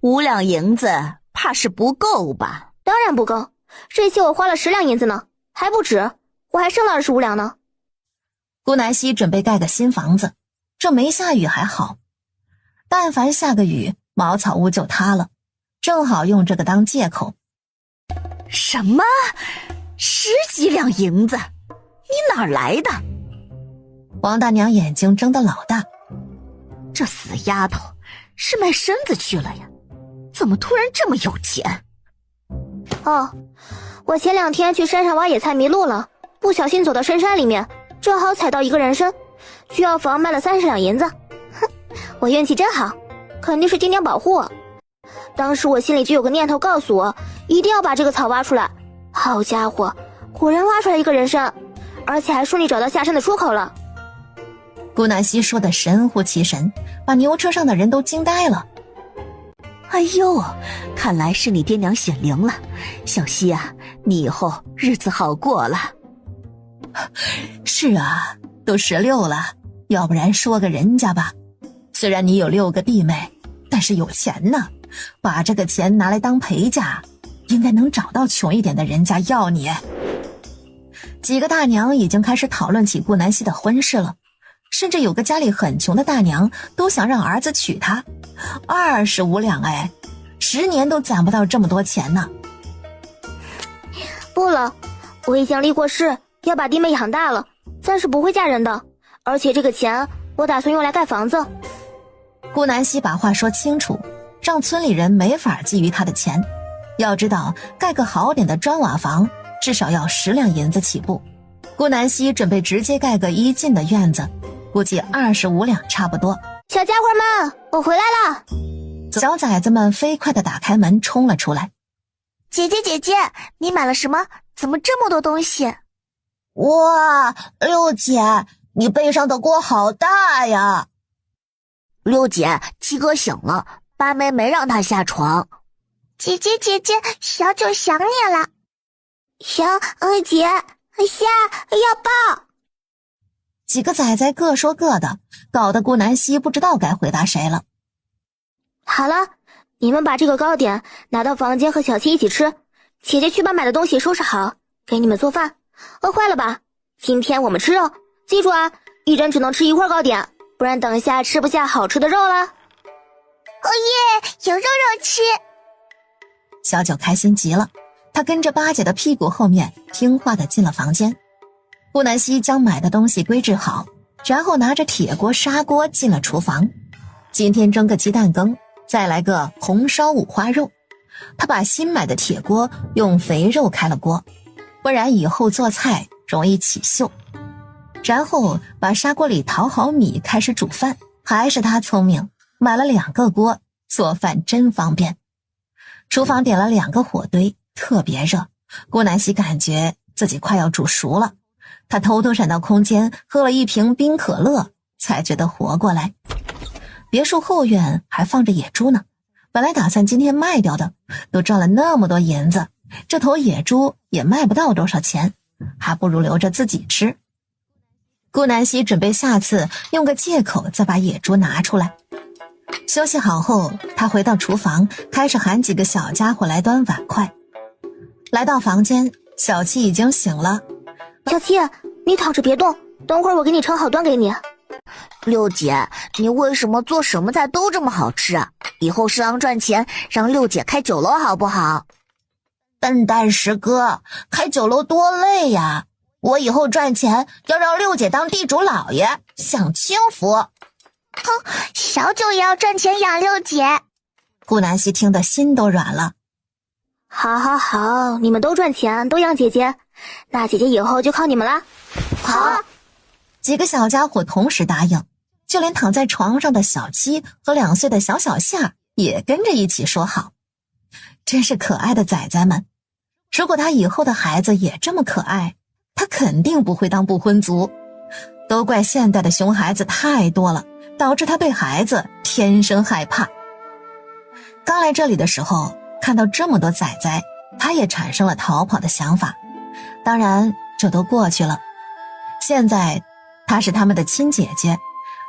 ，5两银子怕是不够吧？当然不够，这些我花了10两银子呢，还不止，我还剩了25两呢。顾南希准备盖个新房子，这没下雨还好，但凡下个雨，茅草屋就塌了，正好用这个当借口。什么？10几两银子？你哪儿来的？王大娘眼睛睁得老大，这死丫头是卖身子去了呀？怎么突然这么有钱？哦，我前2天去山上挖野菜迷路了，不小心走到深山里面，正好踩到一个人参，去药房卖了30两银子。哼，我运气真好，肯定是爹娘保护我。当时我心里就有个念头告诉我，一定要把这个草挖出来。好家伙，果然挖出来一个人参，而且还顺利找到下山的出口了。顾南希说的神乎其神，把牛车上的人都惊呆了。哎呦，看来是你爹娘显灵了，小希啊，你以后日子好过了。是啊，都16了，要不然说个人家吧。虽然你有6个弟妹，但是有钱呢，把这个钱拿来当陪嫁，应该能找到穷一点的人家要你。几个大娘已经开始讨论起顾南希的婚事了，甚至有个家里很穷的大娘都想让儿子娶她。25两哎，10年都攒不到这么多钱呢。不了，我已经立过誓，要把弟妹养大了，暂时不会嫁人的，而且这个钱我打算用来盖房子。顾南希把话说清楚，让村里人没法觊觎她的钱。要知道，盖个好点的砖瓦房至少要10两银子起步。顾南希准备直接盖个1进的院子，估计25两差不多。小家伙们，我回来了！小崽子们飞快地打开门冲了出来。姐姐，你买了什么？怎么这么多东西？哇，六姐，你背上的锅好大呀！六姐，七哥醒了，八妹没让他下床。姐姐，小九想你了。小姐，下要抱。几个崽崽各说各的，搞得顾南希不知道该回答谁了。好了，你们把这个糕点拿到房间和小七一起吃，姐姐去把买的东西收拾好，给你们做饭。饿坏了吧？今天我们吃肉，记住啊，一人只能吃1块糕点，不然等下吃不下好吃的肉了。哦耶，有肉吃！小九开心极了，他跟着八姐的屁股后面听话地进了房间。顾南希将买的东西归置好，然后拿着铁锅砂锅进了厨房。今天蒸个鸡蛋羹，再来个红烧五花肉。他把新买的铁锅用肥肉开了锅，不然以后做菜容易起锈。然后把砂锅里淘好米开始煮饭，还是他聪明，买了2个锅，做饭真方便。厨房点了2个火堆，特别热，顾南希感觉自己快要煮熟了。他偷偷闪到空间，喝了1瓶冰可乐，才觉得活过来。别墅后院还放着野猪呢，本来打算今天卖掉的，都赚了那么多银子，这头野猪也卖不到多少钱，还不如留着自己吃。顾南希准备下次用个借口再把野猪拿出来。休息好后，他回到厨房，开始喊几个小家伙来端碗筷。来到房间，小七已经醒了。小七，你躺着别动，等会儿我给你盛好端给你。六姐，你为什么做什么菜都这么好吃啊？以后商量赚钱，让六姐开酒楼好不好？笨蛋石哥，开酒楼多累呀！我以后赚钱要让六姐当地主老爷，享清福。哼，小九也要赚钱养六姐。顾南希听得心都软了。好，你们都赚钱，都养姐姐，那姐姐以后就靠你们啦。好。几个小家伙同时答应，就连躺在床上的小七和2岁的小夏也跟着一起说好。真是可爱的崽崽们，如果他以后的孩子也这么可爱，他肯定不会当不婚族。都怪现代的熊孩子太多了，导致他对孩子天生害怕。刚来这里的时候，看到这么多崽崽，他也产生了逃跑的想法。当然这都过去了，现在她是他们的亲姐姐，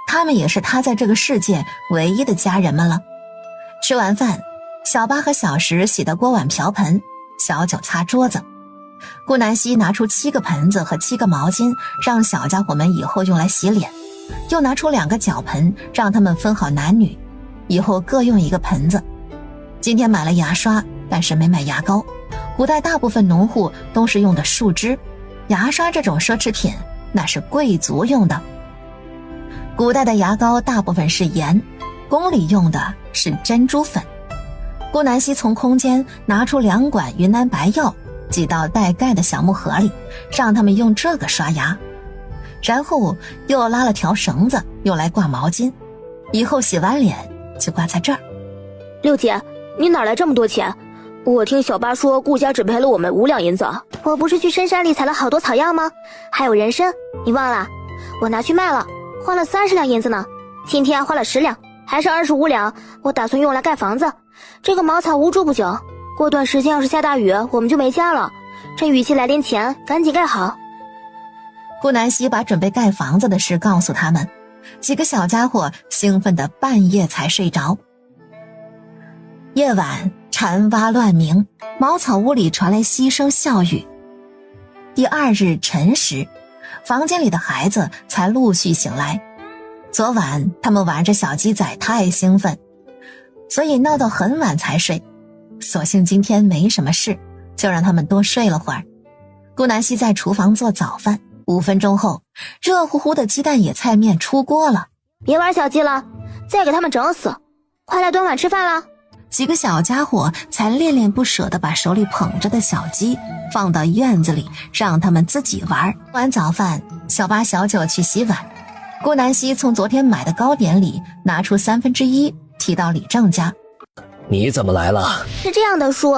他们也是他在这个世界唯一的家人们了。吃完饭，小八和小石洗的锅碗瓢盆，小九擦桌子，顾南希拿出7个盆子和7个毛巾，让小家伙们以后用来洗脸，又拿出2个脚盆，让他们分好男女，以后各用1个盆子。今天买了牙刷，但是没买牙膏。古代大部分农户都是用的树枝，牙刷这种奢侈品那是贵族用的。古代的牙膏大部分是盐，宫里用的是珍珠粉。顾南希从空间拿出2管云南白药，挤到带盖的小木盒里，让他们用这个刷牙。然后又拉了条绳子用来挂毛巾，以后洗完脸就挂在这儿。六姐，你哪来这么多钱？我听小八说顾家只赔了我们5两银子。我不是去深山里采了好多草药吗？还有人参，你忘了？我拿去卖了，花了30两银子呢。今天花了10两，还剩25两，我打算用来盖房子。这个茅草屋住不久，过段时间要是下大雨，我们就没家了。趁雨季来临前，赶紧盖好。顾南希把准备盖房子的事告诉他们，几个小家伙兴奋得半夜才睡着。夜晚蝉蛙乱鸣，茅草屋里传来嬉声笑语。第2日晨时，房间里的孩子才陆续醒来。昨晚他们玩着小鸡仔太兴奋，所以闹到很晚才睡。所幸今天没什么事，就让他们多睡了会儿。顾南希在厨房做早饭，5分钟后，热乎乎的鸡蛋野菜面出锅了。别玩小鸡了，再给他们整死！快来端碗吃饭了。几个小家伙才恋恋不舍地把手里捧着的小鸡放到院子里，让他们自己玩。完早饭，小八小九去洗碗。顾南希从昨天买的糕点里拿出1/3提到李正家。你怎么来了？是这样的，叔，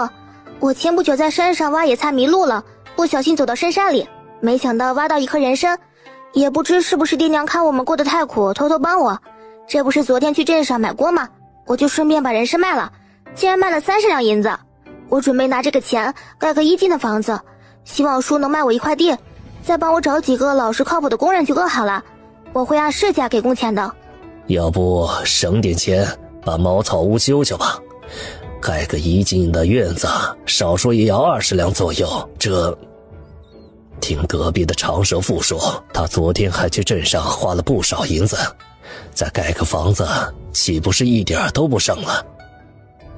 我前不久在山上挖野菜迷路了，不小心走到深山里，没想到挖到一颗人参，也不知是不是爹娘看我们过得太苦，偷偷帮我。这不是昨天去镇上买锅吗？我就顺便把人参卖了，竟然卖了30两银子。我准备拿这个钱盖个1进的房子，希望叔能卖我1块地，再帮我找几个老实靠谱的工人就更好了。我会按市价给工钱的。要不省点钱把茅草屋修修吧，盖个1进的院子，少说也要20两左右。这听隔壁的长舌妇说，他昨天还去镇上花了不少银子，再盖个房子，岂不是一点都不省了？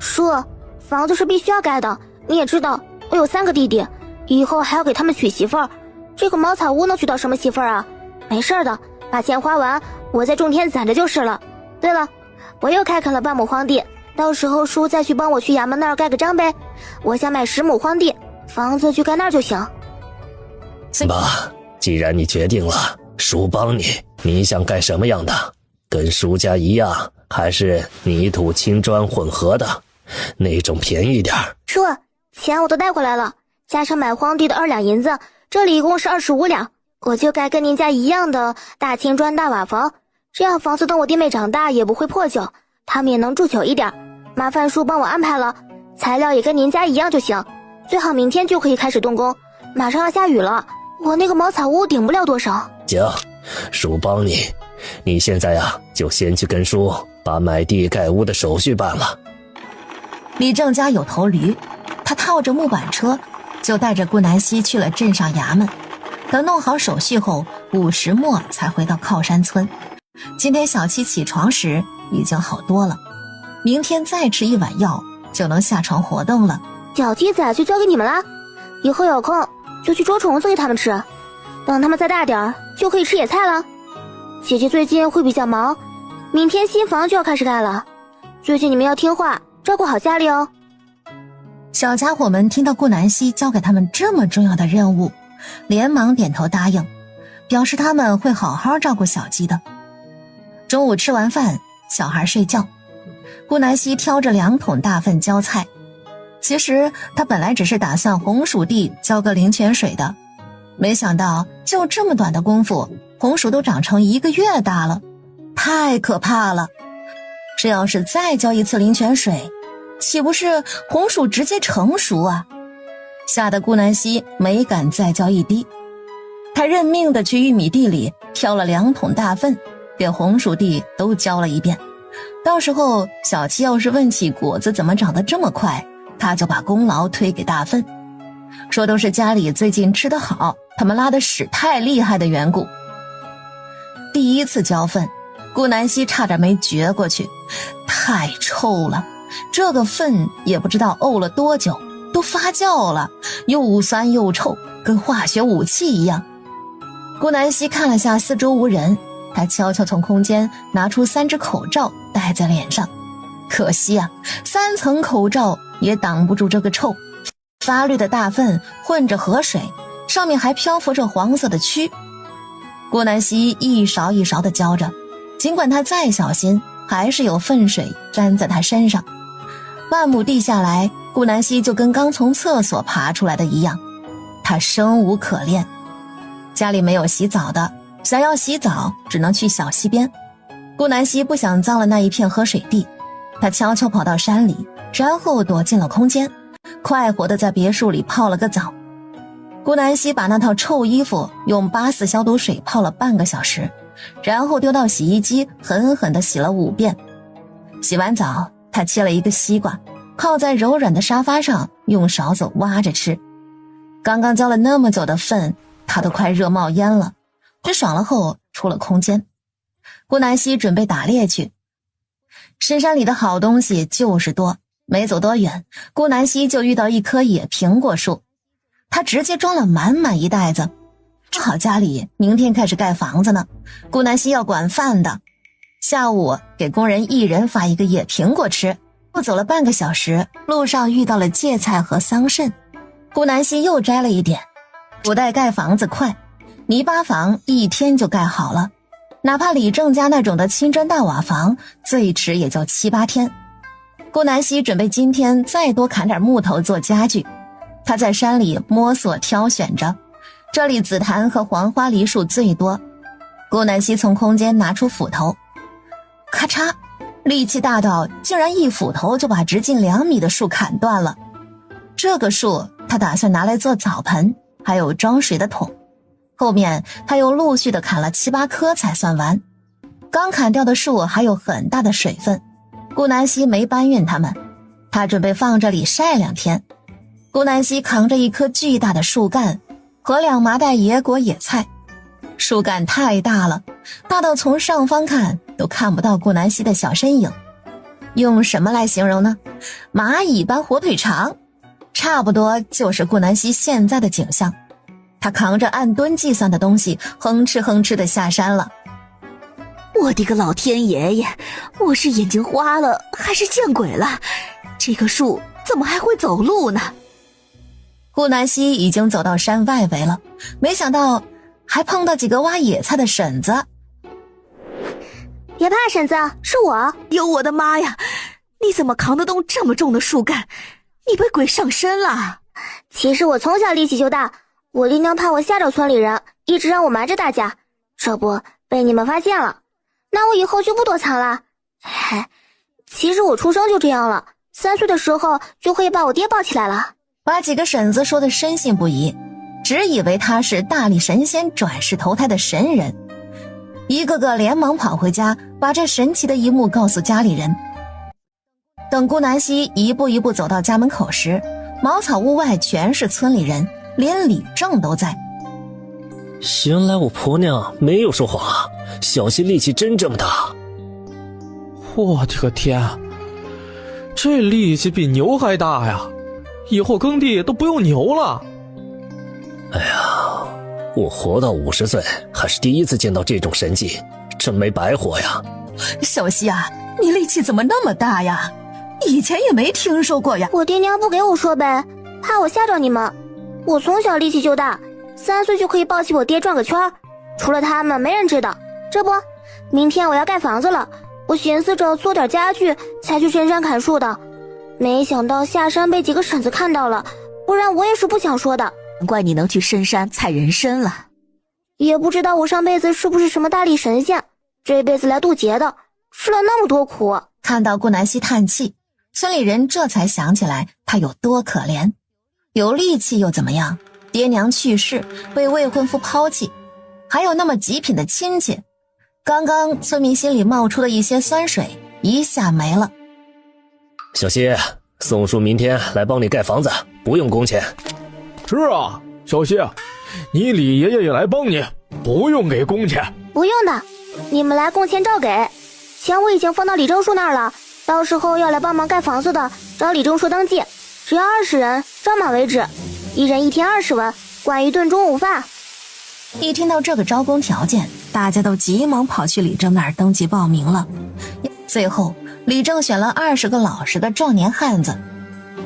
叔，房子是必须要盖的，你也知道，我有3个弟弟，以后还要给他们娶媳妇儿，这个茅草屋能娶到什么媳妇儿啊？没事的，把钱花完，我再种田攒着就是了。对了，我又开垦了半亩荒地，到时候叔再去帮我去衙门那儿盖个章呗。我想买10亩荒地，房子就盖那儿就行。行吧，既然你决定了，叔帮你。你想盖什么样的？跟叔家一样，还是泥土青砖混合的？那种便宜点。叔，钱我都带回来了，加上买荒地的2两银子，这里一共是25两。我就盖跟您家一样的大青砖大瓦房，这样房子等我弟妹长大也不会破旧，他们也能住久一点。麻烦叔帮我安排了，材料也跟您家一样就行，最好明天就可以开始动工。马上要下雨了，我那个茅草屋顶不了多少。行，叔帮你。你现在呀，就先去跟叔把买地盖屋的手续办了。李正家有头驴，他套着木板车，就带着顾南希去了镇上衙门。等弄好手续后，5时末才回到靠山村。今天小七起床时已经好多了，明天再吃1碗药就能下床活动了。小鸡仔就交给你们啦，以后有空就去捉虫子给他们吃，等他们再大点就可以吃野菜了。姐姐最近会比较忙，明天新房就要开始盖了，最近你们要听话，照顾好家里哦。小家伙们听到顾南希交给他们这么重要的任务，连忙点头答应，表示他们会好好照顾小鸡的。中午吃完饭，小孩睡觉，顾南希挑着2桶大粪浇菜。其实他本来只是打算红薯地浇个灵泉水的，没想到就这么短的功夫，红薯都长成1个月大了，太可怕了。这要是再浇一次灵泉水，岂不是红薯直接成熟啊？吓得顾南希没敢再浇一滴。他认命的去玉米地里挑了2桶大粪，给红薯地都浇了一遍。到时候小七要是问起果子怎么长得这么快，他就把功劳推给大粪，说都是家里最近吃得好，他们拉的屎太厉害的缘故。第一次浇粪，顾南希差点没绝过去，太臭了，这个粪也不知道沤了多久，都发酵了，又酸又臭，跟化学武器一样。顾南希看了下四周无人，他悄悄从空间拿出3只口罩戴在脸上，可惜啊，3层口罩也挡不住这个臭。发绿的大粪混着河水，上面还漂浮着黄色的蛆。顾南希一勺一勺地浇着，尽管他再小心，还是有粪水沾在他身上。半亩地下来，顾南希就跟刚从厕所爬出来的一样，他生无可恋。家里没有洗澡的，想要洗澡只能去小溪边。顾南希不想脏了那一片河水地，他悄悄跑到山里，然后躲进了空间，快活地在别墅里泡了个澡。顾南希把那套臭衣服用8-4消毒水泡了半个小时，然后丢到洗衣机狠狠地洗了5遍。洗完澡，他切了一个西瓜，靠在柔软的沙发上，用勺子挖着吃。刚刚浇了那么久的粪，他都快热冒烟了。吃爽了后，出了空间。顾南希准备打猎去。深山里的好东西就是多，没走多远，顾南希就遇到一棵野苹果树，他直接装了满满一袋子。正好家里明天开始盖房子呢，顾南希要管饭的。下午给工人1人发1个野苹果吃。又走了半个小时，路上遇到了芥菜和桑葚，顾南希又摘了一点。古代盖房子快，泥巴房1天就盖好了，哪怕李正家那种的青砖大瓦房，最迟也就7-8天。顾南希准备今天再多砍点木头做家具。他在山里摸索挑选着，这里紫檀和黄花梨树最多。顾南希从空间拿出斧头，咔嚓，力气大到竟然1斧头就把直径2米的树砍断了。这个树他打算拿来做澡盆，还有装水的桶。后面他又陆续的砍了7-8棵才算完。刚砍掉的树还有很大的水分，顾南希没搬运它们，他准备放这里晒2天。顾南希扛着一棵巨大的树干和2麻袋野果野菜，树干太大了，大到从上方看都看不到顾南希的小身影。用什么来形容呢？蚂蚁般火腿肠，差不多就是顾南希现在的景象。他扛着按吨计算的东西，哼哧哼哧地下山了。我的个老天爷爷，我是眼睛花了还是见鬼了？这棵树怎么还会走路呢？顾南希已经走到山外围了，没想到还碰到几个挖野菜的婶子。别怕，婶子，是我。哟，我的妈呀，你怎么扛得动这么重的树干？你被鬼上身了？其实我从小力气就大，我姨娘怕我吓着村里人，一直让我瞒着大家，这不被你们发现了，那我以后就不躲藏了。嘿，其实我出生就这样了，3岁的时候就可以把我爹抱起来了。把几个婶子说得深信不疑，只以为他是大力神仙转世投胎的神人，一个个连忙跑回家，把这神奇的一幕告诉家里人。等顾南希一步一步走到家门口时，茅草屋外全是村里人，连李正都在。原来我婆娘没有说谎啊，小溪力气真这么大。我的个天，这力气比牛还大呀，以后耕地都不用牛了。哎呀，我活到50岁还是第一次见到这种神迹，真没白活呀。小溪啊，你力气怎么那么大呀？以前也没听说过呀。我爹娘不给我说呗，怕我吓着你们。我从小力气就大，3岁就可以抱起我爹转个圈，除了他们没人知道。这不，明天我要盖房子了，我寻思着做点家具才去深山砍树的，没想到下山被几个婶子看到了，不然我也是不想说的。难怪你能去深山采人参了。也不知道我上辈子是不是什么大力神仙，这辈子来渡劫的，吃了那么多苦。看到顾南希叹气，村里人这才想起来他有多可怜。有力气又怎么样？爹娘去世，被未婚夫抛弃，还有那么极品的亲戚。刚刚村民心里冒出的一些酸水一下没了。小希，宋叔明天来帮你盖房子，不用工钱。是啊，小希，你李爷爷也来帮你，不用给工钱。不用的，你们来工钱照给，钱我已经放到李正叔那儿了，到时候要来帮忙盖房子的找李正叔登记，只要20人，招满为止，1人1天20文，管1顿中午饭。一听到这个招工条件，大家都急忙跑去李正那儿登记报名了。最后李正选了20个老实的壮年汉子，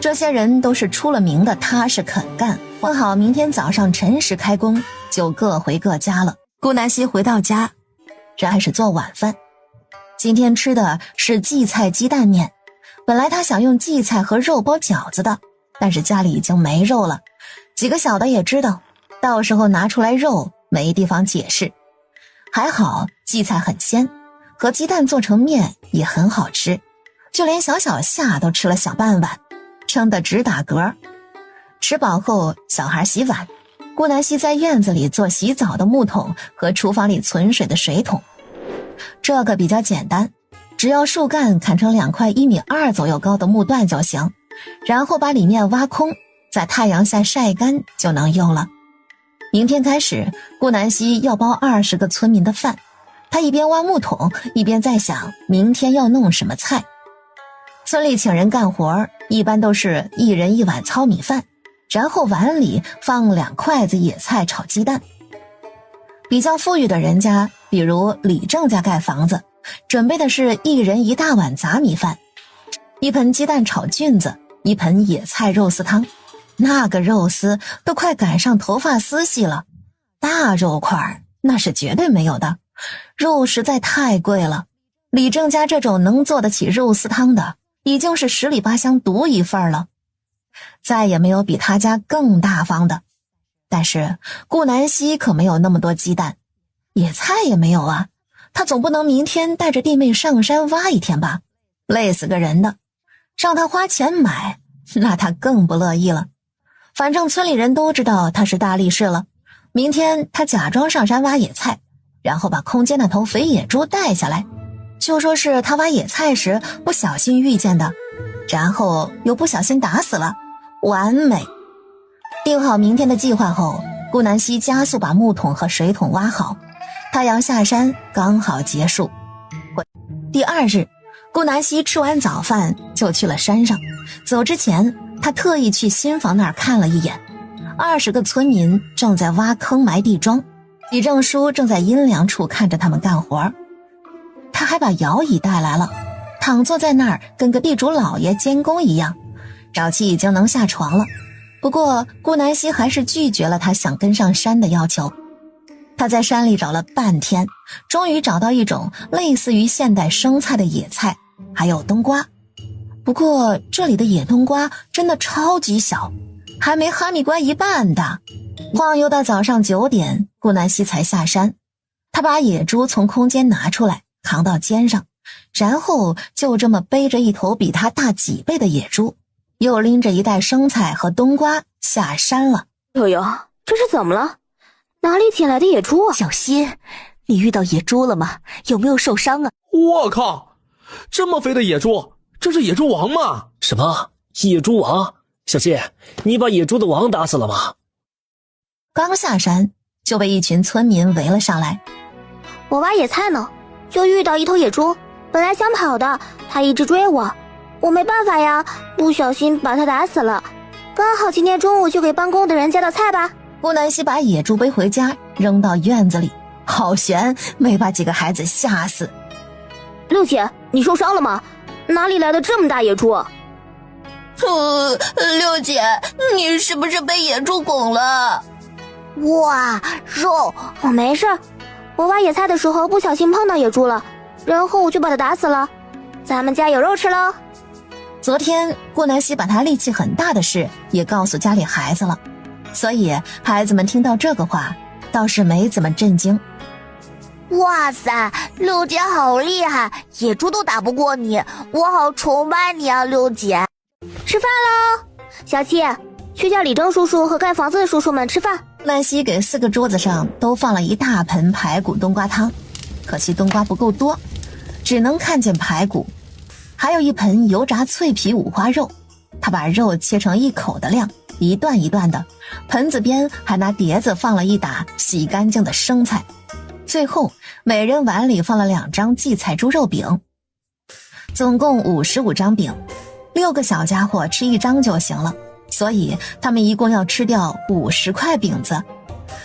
这些人都是出了名的踏实肯干，问好明天早上辰时开工，就各回各家了。顾南希回到家，开始做晚饭。今天吃的是荠菜鸡蛋面，本来他想用荠菜和肉包饺子的，但是家里已经没肉了，几个小的也知道到时候拿出来肉没地方解释。还好荠菜很鲜，和鸡蛋做成面也很好吃，就连小小夏都吃了小半碗，撑得直打嗝。吃饱后小孩洗碗，顾南希在院子里做洗澡的木桶和厨房里存水的水桶。这个比较简单，只要树干砍成2块1.2米左右高的木段就行，然后把里面挖空，在太阳下晒干就能用了。明天开始，顾南希要包20个村民的饭，他一边挖木桶，一边在想明天要弄什么菜。村里请人干活，一般都是1人1碗糙米饭，然后碗里放2筷子野菜炒鸡蛋。比较富裕的人家，比如李正家盖房子，准备的是1人1大碗杂米饭，1盆鸡蛋炒菌子，1盆野菜肉丝汤。那个肉丝都快赶上头发丝细了，大肉块那是绝对没有的，肉实在太贵了。李正家这种能做得起肉丝汤的，已经是10里8乡独一份了，再也没有比他家更大方的。但是顾南希可没有那么多鸡蛋，野菜也没有啊，他总不能明天带着弟妹上山挖一天吧，累死个人的。让他花钱买，那他更不乐意了。反正村里人都知道他是大力士了，明天他假装上山挖野菜，然后把空间那头肥野猪带下来，就说是他挖野菜时不小心遇见的，然后又不小心打死了，完美。定好明天的计划后，顾南希加速把木桶和水桶挖好，太阳下山刚好结束。第2日，顾南希吃完早饭就去了山上，走之前他特意去新房那儿看了一眼，20个村民正在挖坑埋地桩，李正叔正在阴凉处看着他们干活。他还把摇椅带来了，躺坐在那儿跟个地主老爷监工一样，早期已经能下床了。不过顾南希还是拒绝了他想跟上山的要求。他在山里找了半天，终于找到一种类似于现代生菜的野菜，还有冬瓜。不过这里的野冬瓜真的超级小，还没哈密瓜一半大。晃悠到早上9点，顾南希才下山。他把野猪从空间拿出来，扛到肩上，然后就这么背着一头比他大几倍的野猪，又拎着一袋生菜和冬瓜下山了。悠悠，这是怎么了？哪里捡来的野猪啊？小希，你遇到野猪了吗？有没有受伤啊？我靠，这么肥的野猪，这是野猪王吗？什么？野猪王？小希，你把野猪的王打死了吗？刚下山就被一群村民围了上来。我挖野菜呢，就遇到一头野猪，本来想跑的，它一直追我，我没办法呀，不小心把它打死了。刚好今天中午就给帮工的人加道菜吧。顾南希把野猪背回家，扔到院子里，好悬，没把几个孩子吓死。六姐，你受伤了吗？哪里来的这么大野猪？六姐，你是不是被野猪拱了？哇，肉！我没事，我挖野菜的时候不小心碰到野猪了，然后我就把它打死了。咱们家有肉吃喽！昨天顾南希把她力气很大的事也告诉家里孩子了，所以孩子们听到这个话倒是没怎么震惊。哇塞，六姐好厉害，野猪都打不过你，我好崇拜你啊，六姐。吃饭喽，小七，去叫李征叔叔和盖房子的叔叔们吃饭。南希给4个桌子上都放了一大盆排骨冬瓜汤，可惜冬瓜不够多，只能看见排骨，还有一盆油炸脆皮五花肉。他把肉切成1口的量，一段一段的，盆子边还拿碟子放了一打洗干净的生菜。最后每人碗里放了2张荠菜猪肉饼，总共55张饼，6个小家伙吃1张就行了，所以他们一共要吃掉50块饼子，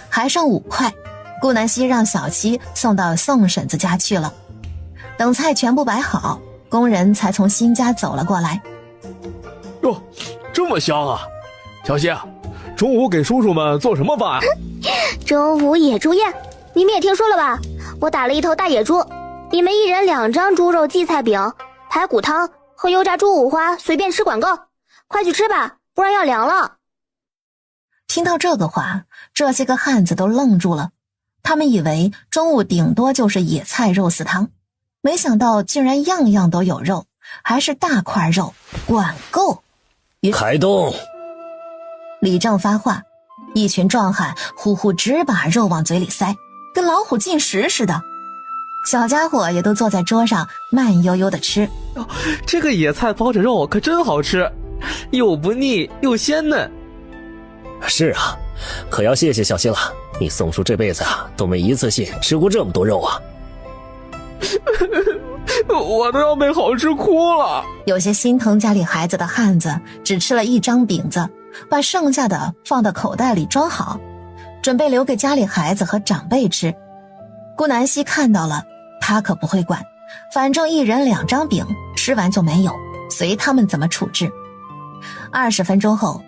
还剩5块。顾南希让小七送到宋婶子家去了。等菜全部摆好，工人才从新家走了过来。哟，这么香啊！小希，中午给叔叔们做什么饭啊？中午野猪宴，你们也听说了吧？我打了1头大野猪，你们1人2张猪肉荠菜饼、排骨汤和油炸猪五花，随便吃管够，快去吃吧，不然要凉了。听到这个话，这些个汉子都愣住了，他们以为中午顶多就是野菜肉丝汤，没想到竟然样样都有肉，还是大块肉，管够。开动！李正发话，一群壮汉呼呼直把肉往嘴里塞，跟老虎进食似的。小家伙也都坐在桌上慢悠悠地吃。这个野菜包着肉可真好吃，又不腻又鲜嫩。是啊，可要谢谢小希了，你宋叔这辈子啊都没一次性吃过这么多肉啊。我都要被好吃哭了。有些心疼家里孩子的汉子只吃了1张饼子，把剩下的放到口袋里装好，准备留给家里孩子和长辈吃。顾南希看到了，他可不会管，反正1人2张饼，吃完就没有，随他们怎么处置。20分钟后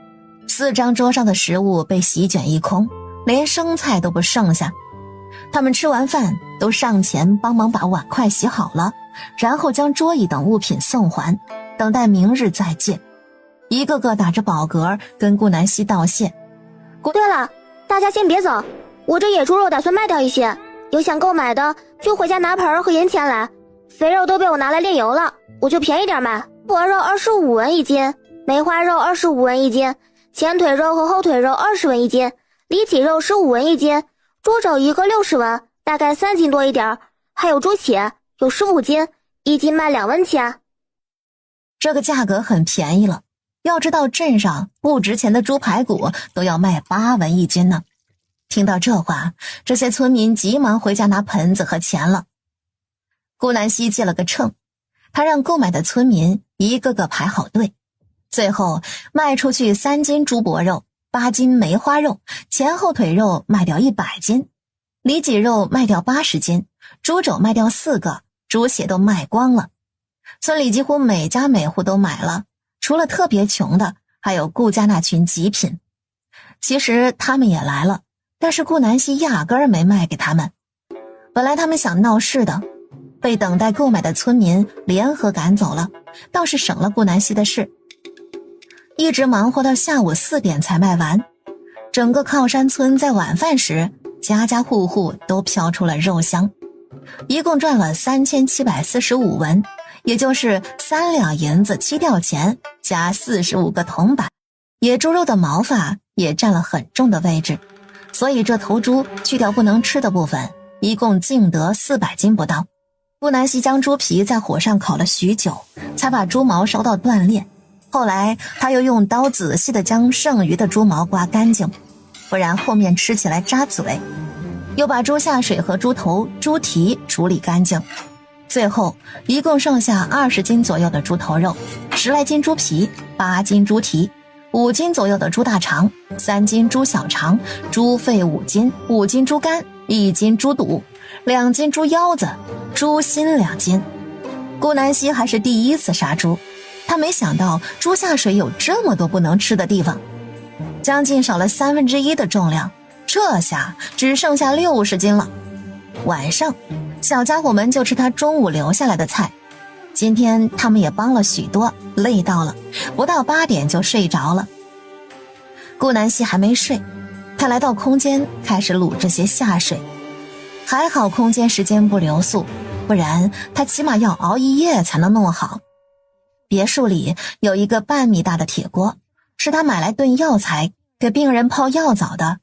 ，4张桌上的食物被席卷一空，连生菜都不剩下。他们吃完饭都上前帮忙把碗筷洗好了，然后将桌椅等物品送还，等待明日再借。一个个打着饱嗝跟顾南希道谢。对了，大家先别走，我这野猪肉打算卖掉一些，有想购买的就回家拿盆和银钱来。肥肉都被我拿来炼油了，我就便宜点卖，薄肉25文1斤，梅花肉25文1斤，前腿肉和后腿肉20文1斤，里脊肉15文1斤，猪肘一个60文，大概3斤多一点，还有猪血有15斤，1斤卖2文钱。这个价格很便宜了，要知道镇上不值钱的猪排骨都要卖8文1斤呢。听到这话，这些村民急忙回家拿盆子和钱了。顾南希借了个秤，他让购买的村民一个个排好队，最后卖出去3斤猪脖肉、8斤梅花肉，前后腿肉卖掉100斤，里脊肉卖掉80斤，猪肘卖掉4个，猪血都卖光了。村里几乎每家每户都买了，除了特别穷的，还有顾家那群极品。其实他们也来了，但是顾南希压根儿没卖给他们。本来他们想闹事的，被等待购买的村民联合赶走了，倒是省了顾南希的事。一直忙活到下午4点才卖完。整个靠山村在晚饭时，家家户户都飘出了肉香。一共赚了3745文，也就是3两银子7吊钱加45个铜板。野猪肉的毛发也占了很重的位置，所以这头猪去掉不能吃的部分，一共净得400斤不到。顾南希将猪皮在火上烤了许久，才把猪毛烧到断裂。后来他又用刀仔细地将剩余的猪毛刮干净，不然后面吃起来扎嘴。又把猪下水和猪头、猪蹄处理干净。最后一共剩下20斤左右的猪头肉，10来斤猪皮，8斤猪蹄，5斤左右的猪大肠，3斤猪小肠，猪肺5斤，5斤猪肝，1斤猪肚，2斤猪腰子，猪心2斤。顾南希还是第一次杀猪，她没想到猪下水有这么多不能吃的地方，将近少了1/3的重量，这下只剩下60斤了。晚上，小家伙们就吃他中午留下来的菜。今天他们也帮了许多，累到了，不到8点就睡着了。顾南希还没睡，他来到空间开始卤这些下水。还好空间时间不留宿，不然他起码要熬1夜才能弄好。别墅里有一个半米大的铁锅，是他买来炖药材，给病人泡药澡的。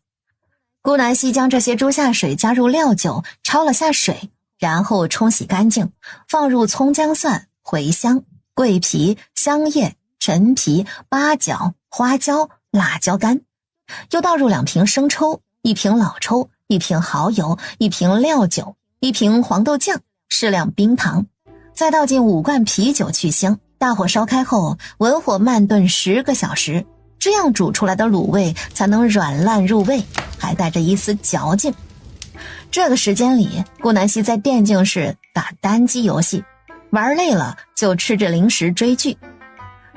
顾南希将这些猪下水加入料酒，焯了下水，然后冲洗干净，放入葱姜蒜、茴香、桂皮、香叶、陈皮、八角、花椒、辣椒干，又倒入2瓶生抽、1瓶老抽、1瓶蚝油、1瓶料酒、1瓶黄豆酱，适量冰糖，再倒进5罐啤酒去腥。大火烧开后，文火慢炖10个小时，这样煮出来的卤味才能软烂入味，还带着一丝嚼劲。这个时间里，顾南希在电竞室打单机游戏，玩累了就吃着零食追剧，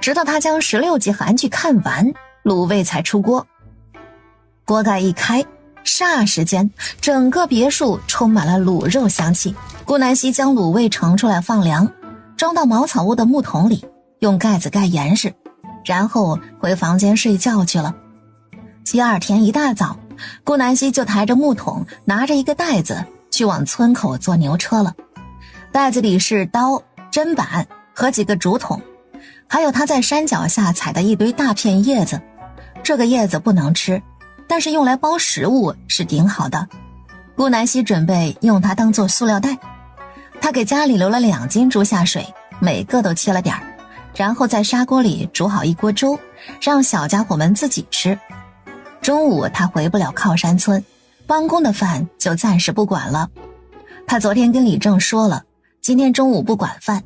直到他将16集韩剧看完，卤味才出锅。锅盖一开，霎时间整个别墅充满了卤肉香气。顾南希将卤味盛出来放凉，装到茅草屋的木桶里，用盖子盖严实，然后回房间睡觉去了。第二天一大早，顾南希就抬着木桶，拿着一个袋子去往村口坐牛车了。袋子里是刀、砧板和几个竹筒，还有他在山脚下采的一堆大片叶子。这个叶子不能吃，但是用来包食物是顶好的。顾南希准备用它当做塑料袋。他给家里留了2斤猪下水，每个都切了点儿，然后在砂锅里煮好一锅粥，让小家伙们自己吃。中午他回不了靠山村，帮工的饭就暂时不管了。他昨天跟李正说了，今天中午不管饭，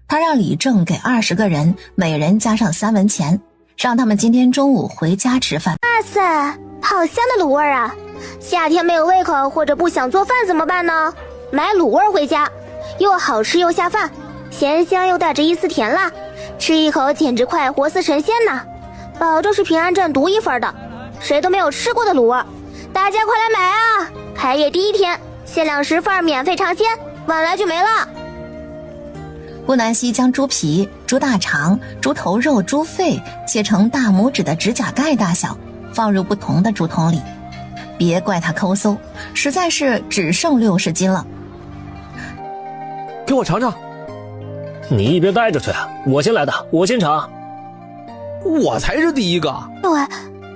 他让李正给20个人每人加上3文钱，让他们今天中午回家吃饭。哇塞，好香的卤味啊！夏天没有胃口或者不想做饭怎么办呢？买卤味回家，又好吃又下饭，咸香又带着一丝甜辣，吃一口简直快活似神仙呐！保证是平安镇独一份的，谁都没有吃过的卤味，大家快来买啊！开业第1天，限量10份免费尝鲜，晚来就没了。顾南希将猪皮、猪大肠、猪头肉、猪肺切成大拇指的指甲盖大小，放入不同的竹筒里。别怪他抠搜，实在是只剩60斤了。给我尝尝。你一边待着去，我先来的，我先尝。我才是第一个。喂，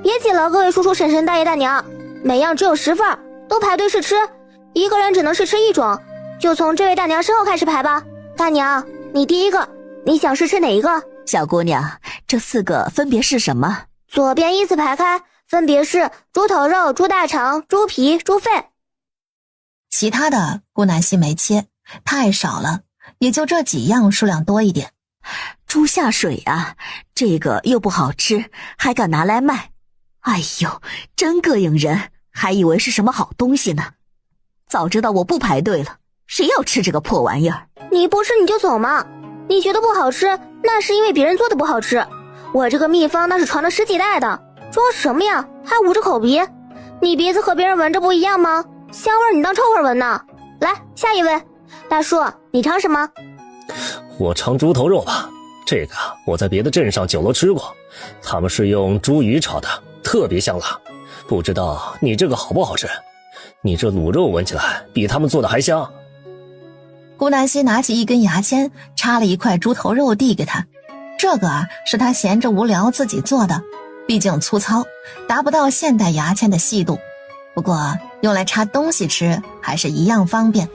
别急了，各位叔叔、婶婶、大爷、大娘，每样只有10份，都排队试吃，一个人只能试吃1种，就从这位大娘身后开始排吧。大娘，你第一个，你想试吃哪一个？小姑娘，这4个分别是什么？左边依次排开，分别是猪头肉、猪大肠、猪皮、猪肺。其他的顾南希没切，太少了，也就这几样数量多一点。猪下水啊，这个又不好吃，还敢拿来卖，哎呦，真膈应人，还以为是什么好东西呢。早知道我不排队了，谁要吃这个破玩意儿？你不吃你就走嘛，你觉得不好吃，那是因为别人做的不好吃，我这个秘方那是传了10几代的，装什么呀，还捂着口鼻，你鼻子和别人闻着不一样吗？香味你当臭味闻呢。来，下一位，大叔，你尝什么？我尝猪头肉吧，这个我在别的镇上酒楼吃过，他们是用猪鱼炒的，特别香辣，不知道你这个好不好吃？你这卤肉闻起来比他们做的还香。顾南希拿起一根牙签，插了一块猪头肉递给他，这个是他闲着无聊自己做的，毕竟粗糙，达不到现代牙签的细度，不过用来插东西吃还是一样方便。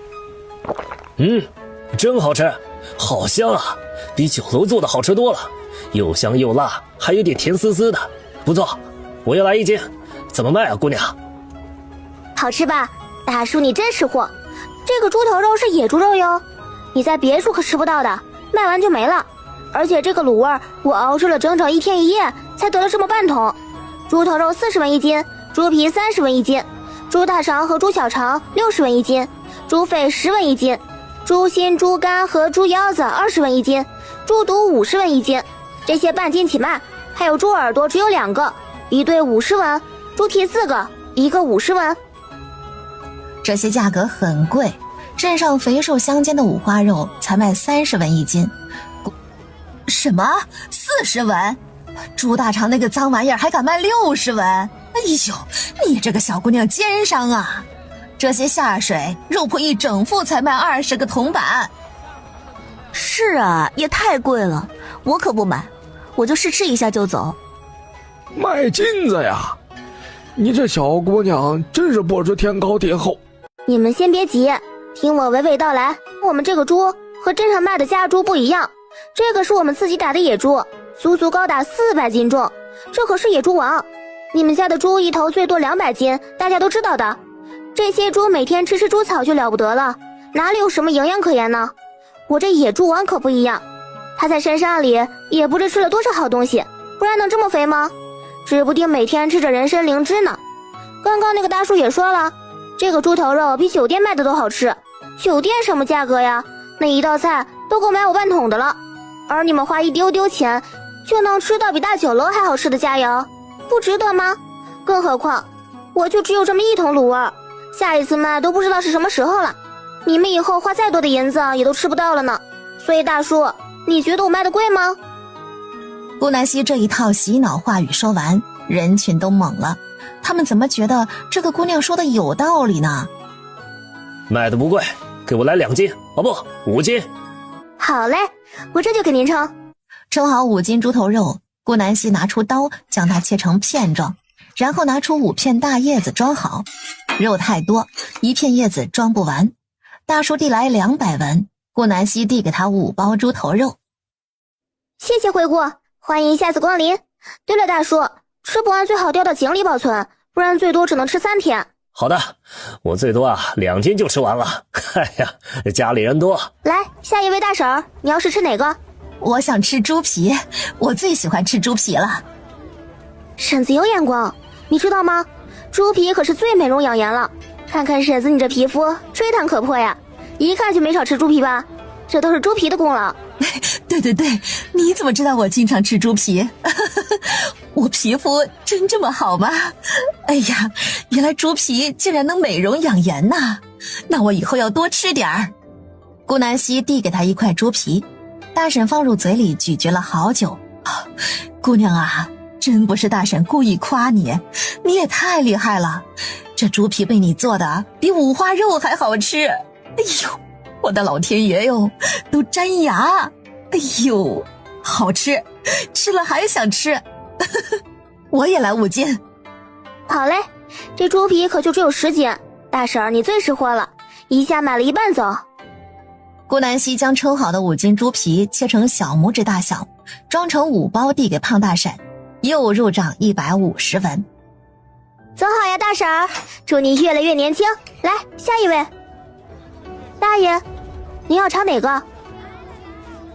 真好吃，好香啊，比酒楼做的好吃多了，又香又辣，还有点甜丝丝的，不错，我要来1斤，怎么卖啊，姑娘？好吃吧？大叔你真识货，这个猪头肉是野猪肉哟，你在别处可吃不到的，卖完就没了。而且这个卤味我熬制了整整1天1夜才得了这么半桶。猪头肉40文1斤，猪皮30文1斤，猪大肠和猪小肠60文1斤，猪肺10文1斤，猪心、猪肝和猪腰子20文一斤，猪肚50文一斤，这些半斤起卖。还有猪耳朵只有2个，一对50文，猪蹄4个，一个50文。这些价格很贵，镇上肥瘦相间的五花肉才卖30文一斤。什么？40文？猪大肠那个脏玩意儿还敢卖60文？哎呦，你这个小姑娘奸商啊！这些下水肉铺一整副才卖20个铜板。是啊，也太贵了，我可不买，我就试吃一下就走。卖金子呀！你这小姑娘真是不知天高地厚。你们先别急，听我娓娓道来。我们这个猪和镇上卖的家猪不一样，这个是我们自己打的野猪，足足高达400斤重，这可是野猪王。你们家的猪一头最多200斤，大家都知道的。这些猪每天吃猪草就了不得了，哪里有什么营养可言呢？我这野猪王可不一样，他在山上里也不知吃了多少好东西，不然能这么肥吗？指不定每天吃着人参灵芝呢。刚刚那个大叔也说了，这个猪头肉比酒店卖的都好吃。酒店什么价格呀？那一道菜都够买我半桶的了。而你们花一丢丢钱就能吃到比大酒楼还好吃的佳肴，不值得吗？更何况我就只有这么1桶卤味，下一次卖都不知道是什么时候了。你们以后花再多的银子也都吃不到了呢。所以大叔，你觉得我卖的贵吗？顾南希这一套洗脑话语说完，人群都懵了，他们怎么觉得这个姑娘说的有道理呢？卖的不贵，给我来2斤，哦不，5斤。好嘞，我这就给您称。称好5斤猪头肉，顾南希拿出刀将它切成片状，然后拿出5片大叶子装好。肉太多，1片叶子装不完。大叔递来200文，顾南希递给他5包猪头肉。谢谢惠顾，欢迎下次光临。对了，大叔，吃不完最好掉到井里保存，不然最多只能吃3天。好的，我最多2斤就吃完了。哎呀，家里人多。来，下一位大婶儿，你要是吃哪个？我想吃猪皮，我最喜欢吃猪皮了。婶子有眼光，你知道吗？猪皮可是最美容养颜了。看看婶子你这皮肤，吹弹可破呀，一看就没少吃猪皮吧？这都是猪皮的功劳。对对对，你怎么知道我经常吃猪皮？我皮肤真这么好吗？哎呀，原来猪皮竟然能美容养颜呐！那我以后要多吃点儿。顾南希递给他一块猪皮，大婶放入嘴里咀嚼了好久。姑娘啊，真不是大婶故意夸你，你也太厉害了，这猪皮被你做的比五花肉还好吃。哎呦，我的老天爷哟，都粘牙。哎呦，好吃，吃了还想吃。我也来5斤。好嘞，这猪皮可就只有10斤，大婶儿你最识货了，一下买了1半走。顾南希将称好的5斤猪皮切成小拇指大小，装成5包递给胖大婶，又入账150文。走好呀，大婶儿，祝你越来越年轻。来，下一位。大爷，您要尝哪个？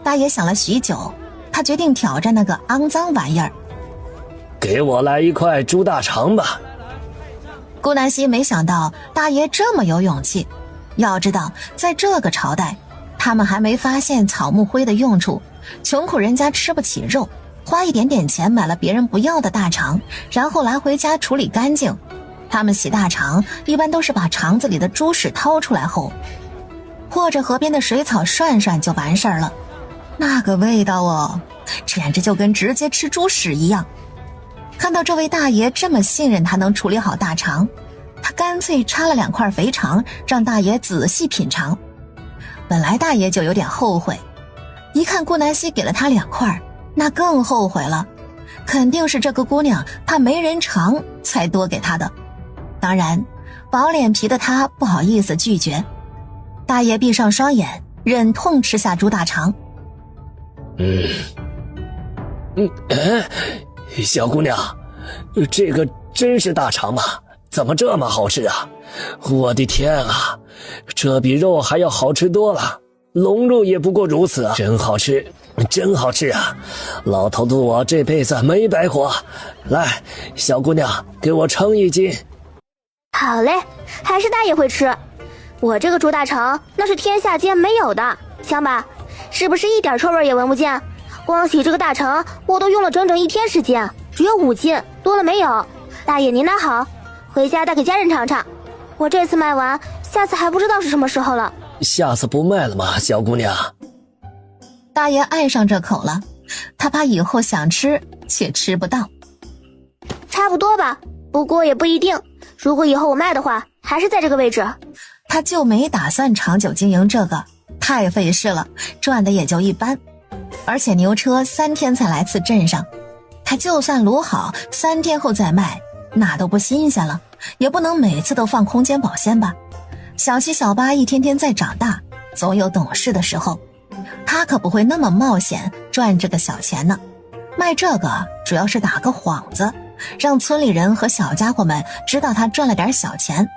大爷想了许久，他决定挑战那个肮脏玩意儿。给我来1块猪大肠吧。顾南希没想到大爷这么有勇气，要知道在这个朝代，他们还没发现草木灰的用处，穷苦人家吃不起肉，花一点点钱买了别人不要的大肠，然后拿回家处理干净。他们洗大肠一般都是把肠子里的猪屎掏出来后，或者河边的水草涮涮就完事儿了。那个味道哦，简直就跟直接吃猪屎一样。看到这位大爷这么信任他能处理好大肠，他干脆插了2块肥肠，让大爷仔细品尝。本来大爷就有点后悔，一看顾南希给了他2块，那更后悔了。肯定是这个姑娘怕没人尝才多给他的。当然，薄脸皮的他不好意思拒绝。大爷闭上双眼，忍痛吃下猪大肠。小姑娘，这个真是大肠吗？怎么这么好吃啊？我的天啊，这比肉还要好吃多了，龙肉也不过如此啊！真好吃，真好吃啊！老头子我这辈子没白活。来，小姑娘，给我称1斤。好嘞，还是大爷会吃。我这个猪大肠那是天下间没有的，香吧？是不是一点臭味也闻不见？光洗这个大肠我都用了整整1天时间，只有5斤，多了没有？大爷您拿好，回家带给家人尝尝。我这次卖完，下次还不知道是什么时候了。下次不卖了吗，小姑娘？大爷爱上这口了，他怕以后想吃却吃不到。差不多吧，不过也不一定。如果以后我卖的话，还是在这个位置。他就没打算长久经营这个，太费事了，赚的也就一般。而且牛车3天才来次镇上，他就算卤好3天后再卖，那都不新鲜了，也不能每次都放空间保鲜吧。小七小八一天天在长大，总有懂事的时候，他可不会那么冒险赚这个小钱呢。卖这个主要是打个幌子，让村里人和小家伙们知道他赚了点小钱，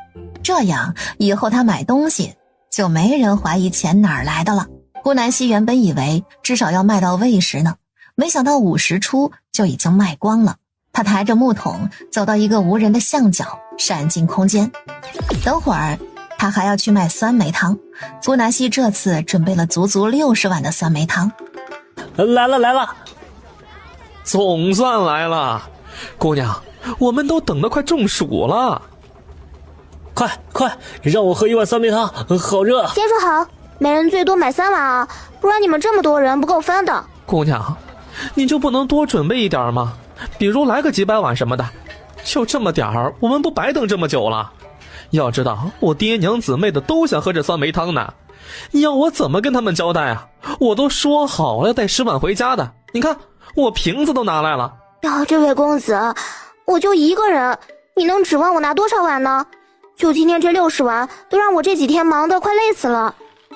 这样以后他买东西就没人怀疑钱哪儿来的了。顾南希原本以为至少要卖到未时呢，没想到50出就已经卖光了。他抬着木桶走到一个无人的巷角，闪进空间。等会儿他还要去卖酸梅汤，顾南希这次准备了足足60碗的酸梅汤。来了，总算来了，姑娘，我们都等得快中暑了。快，让我喝1碗酸梅汤，好热。先说好，每人最多买3碗啊，不然你们这么多人不够分的。姑娘，你就不能多准备一点吗？比如来个几百碗什么的，就这么点儿，我们不白等这么久了？要知道，我爹娘姊妹的都想喝这酸梅汤呢，要我怎么跟他们交代啊？我都说好了要带10碗回家的，你看我瓶子都拿来了。这位公子，我就一个人，你能指望我拿多少碗呢？就今天这60碗，都让我这几天忙得快累死了。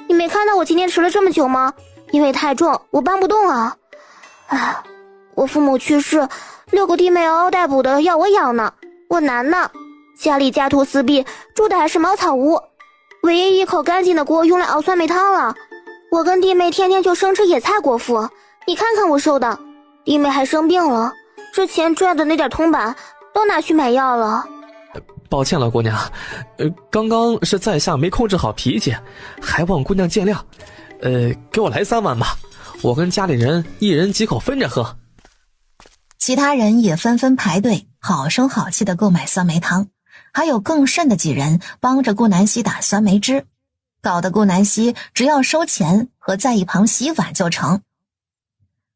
你没看到我今天迟了这么久吗？因为太重，我搬不动啊。我父母去世，6个弟妹嗷嗷待哺的要我养呢，我难呢。家里家徒四壁，住的还是茅草屋，唯一一口干净的锅用来熬酸梅汤了。我跟弟妹天天就生吃野菜果腹，你看看我瘦的。弟妹还生病了，之前赚的那点铜板都拿去买药了。抱歉了，姑娘，刚刚是在下没控制好脾气，还望姑娘见谅。给我来3碗吧，我跟家里人一人几口分着喝。其他人也纷纷排队，好声好气地购买酸梅汤，还有更甚的几人帮着顾南希打酸梅汁，搞得顾南希只要收钱和在一旁洗碗就成。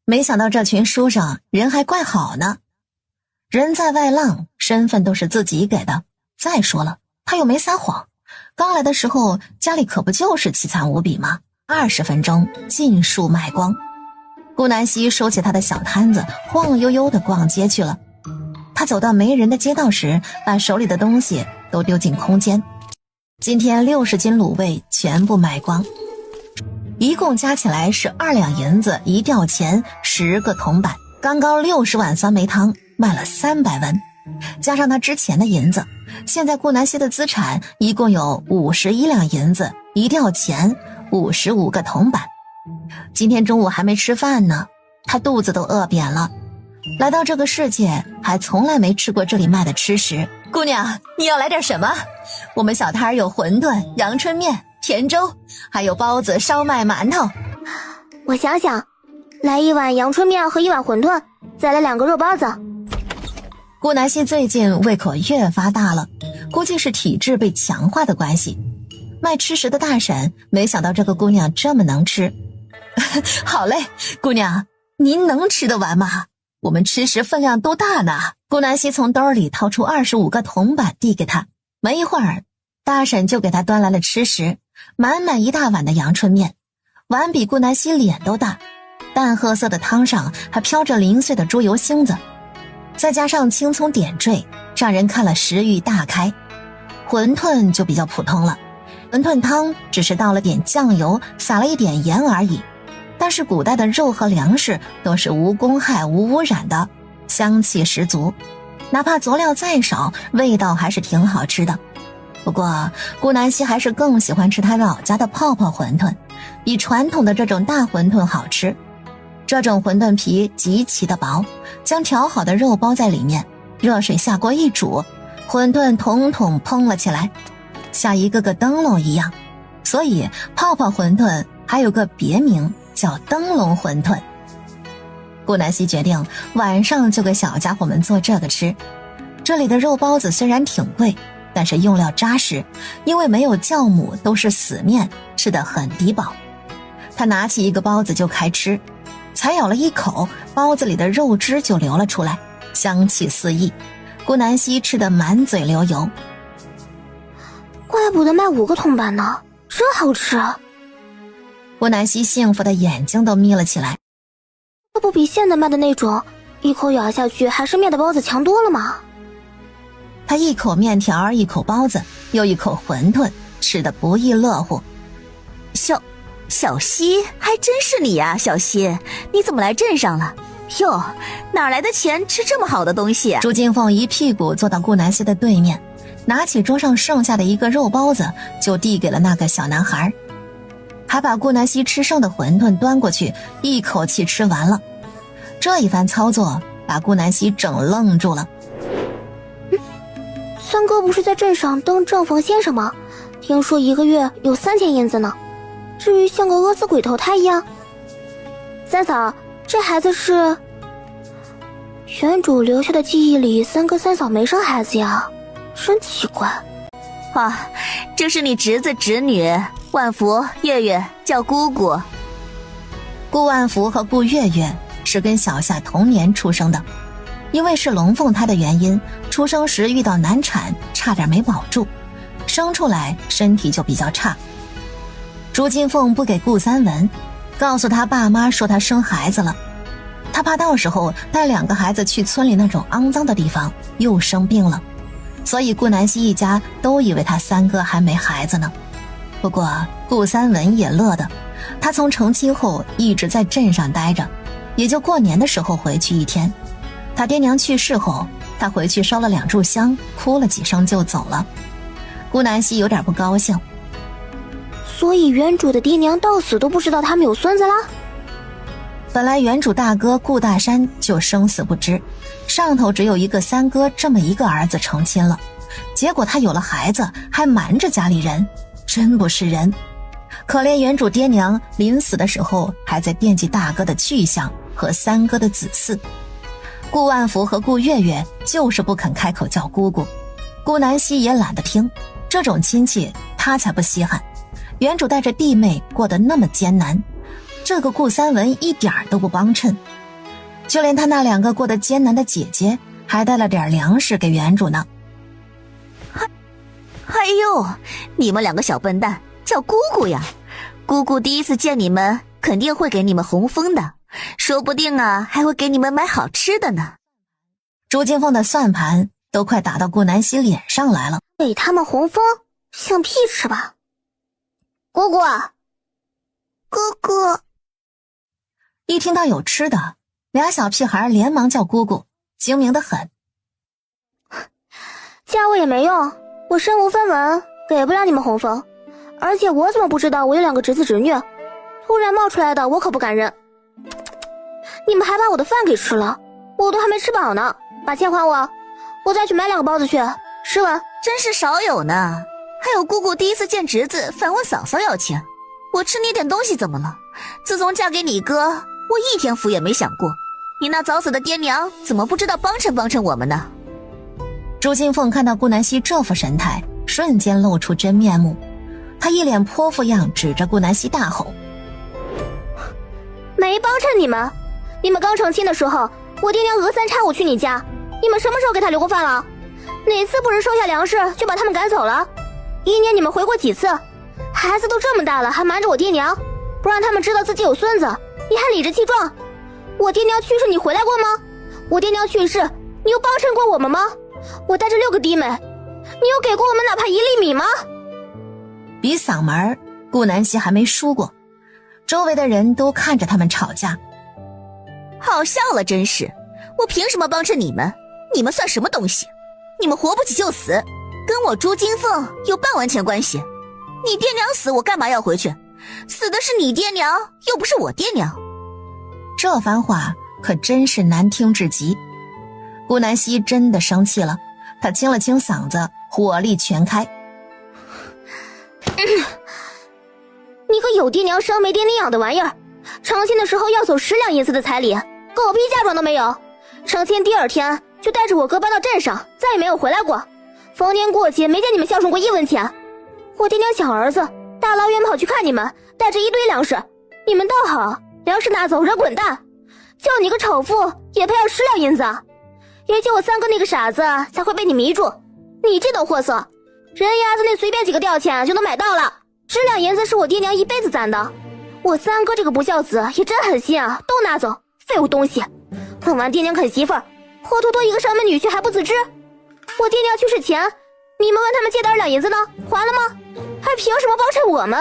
没想到这群书生人还怪好呢，人在外浪，身份都是自己给的。再说了，他又没撒谎，刚来的时候家里可不就是凄惨无比吗？20分钟尽数卖光。顾南希收起他的小摊子，晃悠悠地逛街去了。他走到没人的街道时，把手里的东西都丢进空间。今天60斤卤味全部卖光，一共加起来是2两银子1吊钱10个铜板。刚刚60碗酸梅汤卖了300文，加上他之前的银子，现在顾南希的资产一共有51两银子1吊钱55个铜板。今天中午还没吃饭呢，他肚子都饿扁了。来到这个世界还从来没吃过这里卖的吃食。姑娘，你要来点什么？我们小摊有馄饨、阳春面、甜粥，还有包子、烧麦、馒头。我想想，来1碗阳春面和1碗馄饨，再来2个肉包子。顾南希最近胃口越发大了，估计是体质被强化的关系。卖吃食的大婶没想到这个姑娘这么能吃。好嘞，姑娘，您能吃得完吗？我们吃食分量都大呢。顾南希从兜里掏出25个铜板递给他，没一会儿，大婶就给他端来了吃食，满满一大碗的阳春面，碗比顾南希脸都大，淡褐色的汤上还飘着零碎的猪油星子，再加上青葱点缀，让人看了食欲大开。馄饨就比较普通了，馄饨汤只是倒了点酱油，撒了一点盐而已。但是古代的肉和粮食都是无公害无污染的，香气十足，哪怕佐料再少，味道还是挺好吃的。不过顾南希还是更喜欢吃他老家的泡泡馄饨，比传统的这种大馄饨好吃。这种馄饨皮极其的薄，将调好的肉包在里面，热水下锅一煮，馄饨统统蓬了起来，像一个个灯笼一样，所以泡泡馄饨还有个别名叫灯笼馄饨。顾南希决定晚上就给小家伙们做这个吃。这里的肉包子虽然挺贵，但是用料扎实，因为没有酵母，都是死面，吃得很抵饱。他拿起一个包子就开吃，才咬了一口，包子里的肉汁就流了出来，香气四溢。顾南希吃得满嘴流油。怪不得卖5个铜板呢，真好吃。顾南希幸福的眼睛都眯了起来。这不比现在卖的那种一口咬下去还是面的包子强多了吗？他一口面条，一口包子，又一口馄饨，吃得不亦乐乎。小希，还真是你呀，小希，你怎么来镇上了？哟，哪来的钱吃这么好的东西啊？朱金凤一屁股坐到顾南希的对面，拿起桌上剩下的一个肉包子就递给了那个小男孩，还把顾南希吃剩的馄饨端过去，一口气吃完了。这一番操作把顾南希整愣住了。三哥不是在镇上当账房先生吗？听说1个月有3000银子呢，至于像个饿死鬼投胎一样。三嫂，这孩子是原主留下的记忆里，三哥三嫂没生孩子呀，真奇怪。啊，这是你侄子侄女万福、月月，叫姑姑。顾万福和顾月月是跟小夏同年出生的，因为是龙凤胎的原因，出生时遇到难产，差点没保住，生出来身体就比较差。朱金凤不给顾三文，告诉他爸妈说他生孩子了，他怕到时候带2个孩子去村里那种肮脏的地方又生病了，所以顾南希一家都以为他三哥还没孩子呢。不过顾三文也乐的，他从成亲后一直在镇上待着，也就过年的时候回去1天。他爹娘去世后，他回去烧了2炷香，哭了几声就走了。顾南希有点不高兴。所以原主的爹娘到死都不知道他们有孙子啦？本来原主大哥顾大山就生死不知，上头只有一个三哥这么一个儿子成亲了，结果他有了孩子还瞒着家里人，真不是人。可怜原主爹娘临死的时候还在惦记大哥的去向和三哥的子嗣。顾万福和顾月月就是不肯开口叫姑姑，顾南希也懒得听，这种亲戚他才不稀罕。原主带着弟妹过得那么艰难，这个顾三文一点都不帮衬，就连他那2个过得艰难的姐姐还带了点粮食给原主呢。哎呦，你们2个小笨蛋，叫姑姑呀！姑姑第一次见你们，肯定会给你们红封的，说不定啊，还会给你们买好吃的呢。朱金凤的算盘都快打到顾南希脸上来了。给他们红封，像屁吃吧！姑姑，哥哥，一听到有吃的，2小屁孩连忙叫姑姑，精明得很。叫我也没用，我身无分文，给不了你们红封。而且我怎么不知道我有2个侄子侄女？突然冒出来的我可不敢认。你们还把我的饭给吃了，我都还没吃饱呢，把钱还我，我再去买2个包子去吃完。真是少有呢，还有姑姑第一次见侄子反问嫂嫂要钱，我吃你点东西怎么了？自从嫁给你哥，我一天福也没享过，你那早死的爹娘怎么不知道帮衬帮衬我们呢？朱金凤看到顾南希这副神态，瞬间露出真面目，她一脸泼妇样，指着顾南希大吼：没帮衬你们！你们刚成亲的时候，我爹娘隔3差5去你家，你们什么时候给他留过饭了？哪次不是收下粮食就把他们赶走了？1年你们回过几次？孩子都这么大了，还瞒着我爹娘，不让他们知道自己有孙子，你还理直气壮。我爹娘去世你回来过吗？我爹娘去世你有帮衬过我们吗？我带着6个弟妹，你有给过我们哪怕1粒米吗？比嗓门，顾南希还没输过，周围的人都看着他们吵架。好笑了，真是！我凭什么帮衬你们？你们算什么东西？你们活不起就死，跟我朱金凤有半文钱关系？你爹娘死，我干嘛要回去？死的是你爹娘，又不是我爹娘。这番话可真是难听至极。顾南希真的生气了，她清了清嗓子，火力全开。你个有爹娘生没爹娘养的玩意儿，成亲的时候要走10两银子的彩礼，狗屁嫁妆都没有。成亲第2天就带着我哥搬到镇上，再也没有回来过。逢年过节没见你们孝顺过1文钱。我爹娘想儿子，大老远跑去看你们，带着一堆粮食，你们倒好，粮食拿走人滚蛋。叫你个丑妇也配要10两银子，也就我3哥那个傻子才会被你迷住。你这等货色，人牙子那随便几个吊钱就能买到了，10两银子是我爹娘一辈子攒的。我3哥这个不孝子也真狠心啊，都拿走，废物东西！啃完爹娘啃媳妇儿，活脱脱一个上门女婿还不自知。我爹娘去世前，你们问他们借2两银子呢，还了吗？还凭什么包衬我们？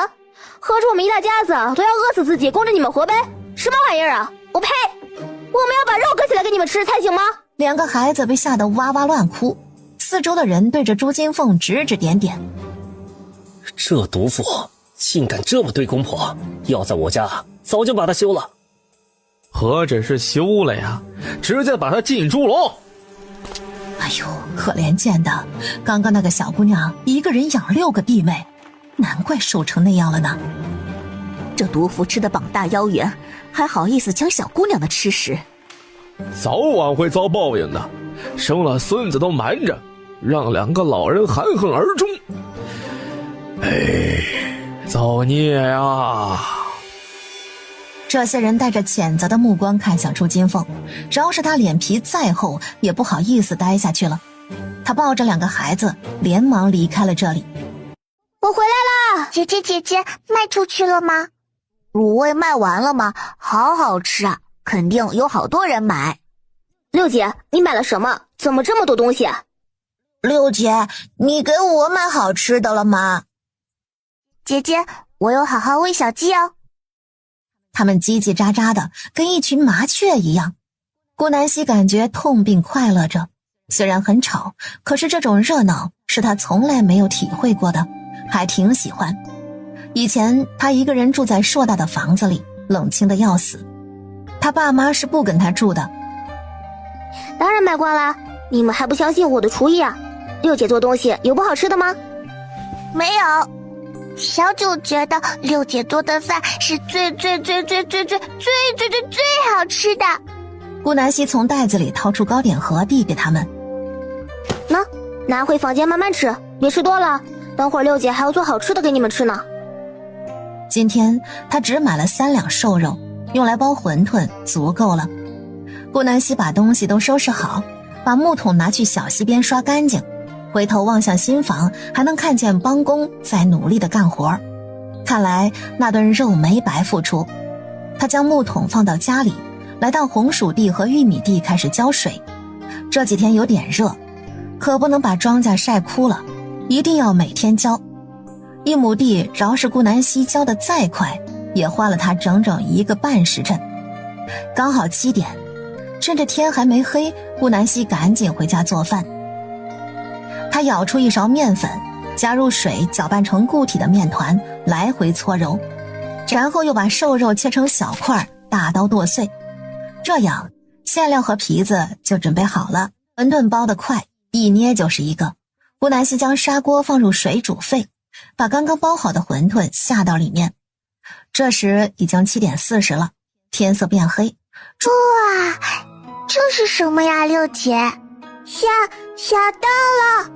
合着我们一大家子都要饿死自己，供着你们活呗？什么玩意儿啊！我呸！我们要把肉割起来给你们吃才行吗？2个孩子被吓得哇哇乱哭，四周的人对着朱金凤指指点点。这毒妇竟敢这么对公婆，要在我家早就把她休了。何止是休了呀，直接把她进猪笼。哎呦，可怜见的，刚刚那个小姑娘一个人养6个弟妹，难怪瘦成那样了呢。这毒妇吃的膀大腰圆，还好意思抢小姑娘的吃食，早晚会遭报应的。生了孙子都瞒着，让2个老人含恨而终。哎，造孽呀！这些人带着谴责的目光看向朱金凤，饶是他脸皮再厚，也不好意思待下去了。他抱着2个孩子，连忙离开了这里。我回来啦！姐姐，卖出去了吗？卤味卖完了吗？好好吃啊，肯定有好多人买。六姐，你买了什么？怎么这么多东西啊？六姐，你给我买好吃的了吗？姐姐，我有好好喂小鸡哦。他们叽叽喳喳的，跟一群麻雀一样。顾南希感觉痛并快乐着，虽然很吵，可是这种热闹是他从来没有体会过的，还挺喜欢。以前他一个人住在硕大的房子里，冷清的要死。他爸妈是不跟他住的。当然卖光啦，你们还不相信我的厨艺啊？六姐做东西有不好吃的吗？没有。小九觉得六姐做的饭是最好吃的。顾南希从袋子里掏出糕点盒递给他们。拿回房间慢慢吃，别吃多了，等会儿六姐还要做好吃的给你们吃呢。今天他只买了3两瘦肉，用来包馄饨足够了。顾南希把东西都收拾好，把木桶拿去小溪边刷干净，回头望向新房，还能看见帮工在努力地干活。看来那顿肉没白付出。他将木桶放到家里，来到红薯地和玉米地开始浇水。这几天有点热，可不能把庄稼晒枯了，一定要每天浇。1亩地饶是顾南希浇得再快，也花了他整整1个半时辰。刚好7点，趁着天还没黑，顾南希赶紧回家做饭。他舀出一勺面粉，加入水搅拌成固体的面团，来回搓揉，然后又把瘦肉切成小块，大刀剁碎。这样馅料和皮子就准备好了。馄饨包得快，一捏就是一个。顾南希将砂锅放入水煮沸，把刚刚包好的馄饨下到里面。这时已经7点40了，天色变黑。哇，这是什么呀，六姐？吓到了。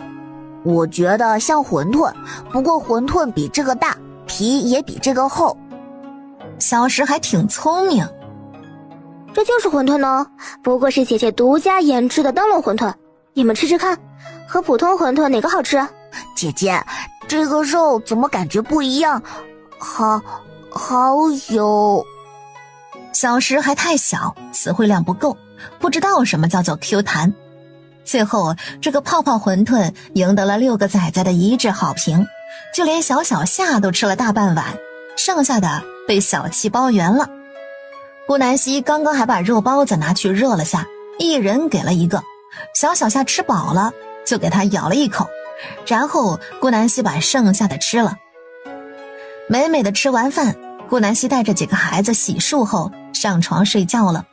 我觉得像馄饨，不过馄饨比这个大，皮也比这个厚。小石还挺聪明。这就是馄饨呢，不过是姐姐独家研制的灯笼馄饨，你们吃吃看，和普通馄饨哪个好吃？姐姐，这个肉怎么感觉不一样？好有……小石还太小，词汇量不够，不知道什么叫做 Q 弹。最后这个泡泡馄饨赢得了6个崽崽的一致好评，就连小夏都吃了大半碗，剩下的被小七包圆了。顾南希刚刚还把肉包子拿去热了下，一人给了1个。小夏吃饱了，就给他咬了一口，然后顾南希把剩下的吃了。美美的吃完饭，顾南希带着几个孩子洗漱后上床睡觉了。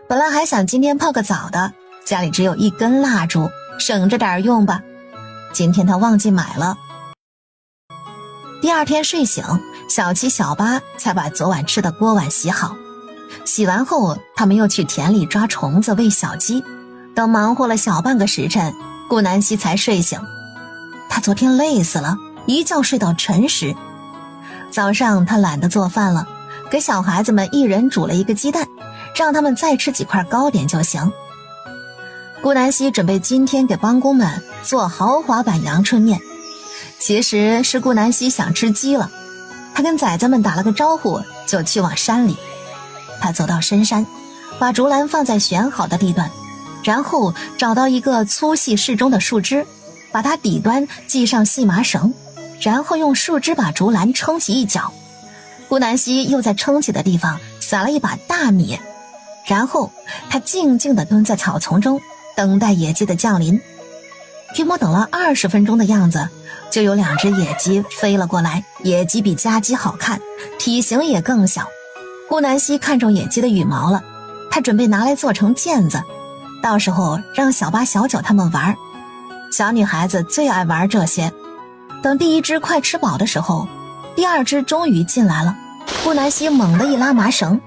本来还想今天泡个澡的，家里只有1根蜡烛，省着点用吧。今天他忘记买了。第2天睡醒，小七、小八才把昨晚吃的锅碗洗好。洗完后，他们又去田里抓虫子喂小鸡。等忙活了小半个时辰，顾南希才睡醒。她昨天累死了，一觉睡到辰时。早上她懒得做饭了，给小孩子们一人煮了一个鸡蛋，让他们再吃几块糕点就行。顾南希准备今天给帮工们做豪华版阳春面，其实是顾南希想吃鸡了。她跟崽子们打了个招呼，就去往山里。她走到深山，把竹篮放在选好的地段，然后找到一个粗细适中的树枝，把它底端系上细麻绳，然后用树枝把竹篮撑起一角。顾南希又在撑起的地方撒了一把大米，然后她静静地蹲在草丛中，等待野鸡的降临。约莫等了20分钟的样子，就有2只野鸡飞了过来。野鸡比家鸡好看，体型也更小。顾南希看中野鸡的羽毛了，她准备拿来做成毽子，到时候让小八、小九他们玩。小女孩子最爱玩这些。等第1只快吃饱的时候，第2只终于进来了。顾南希猛地一拉麻绳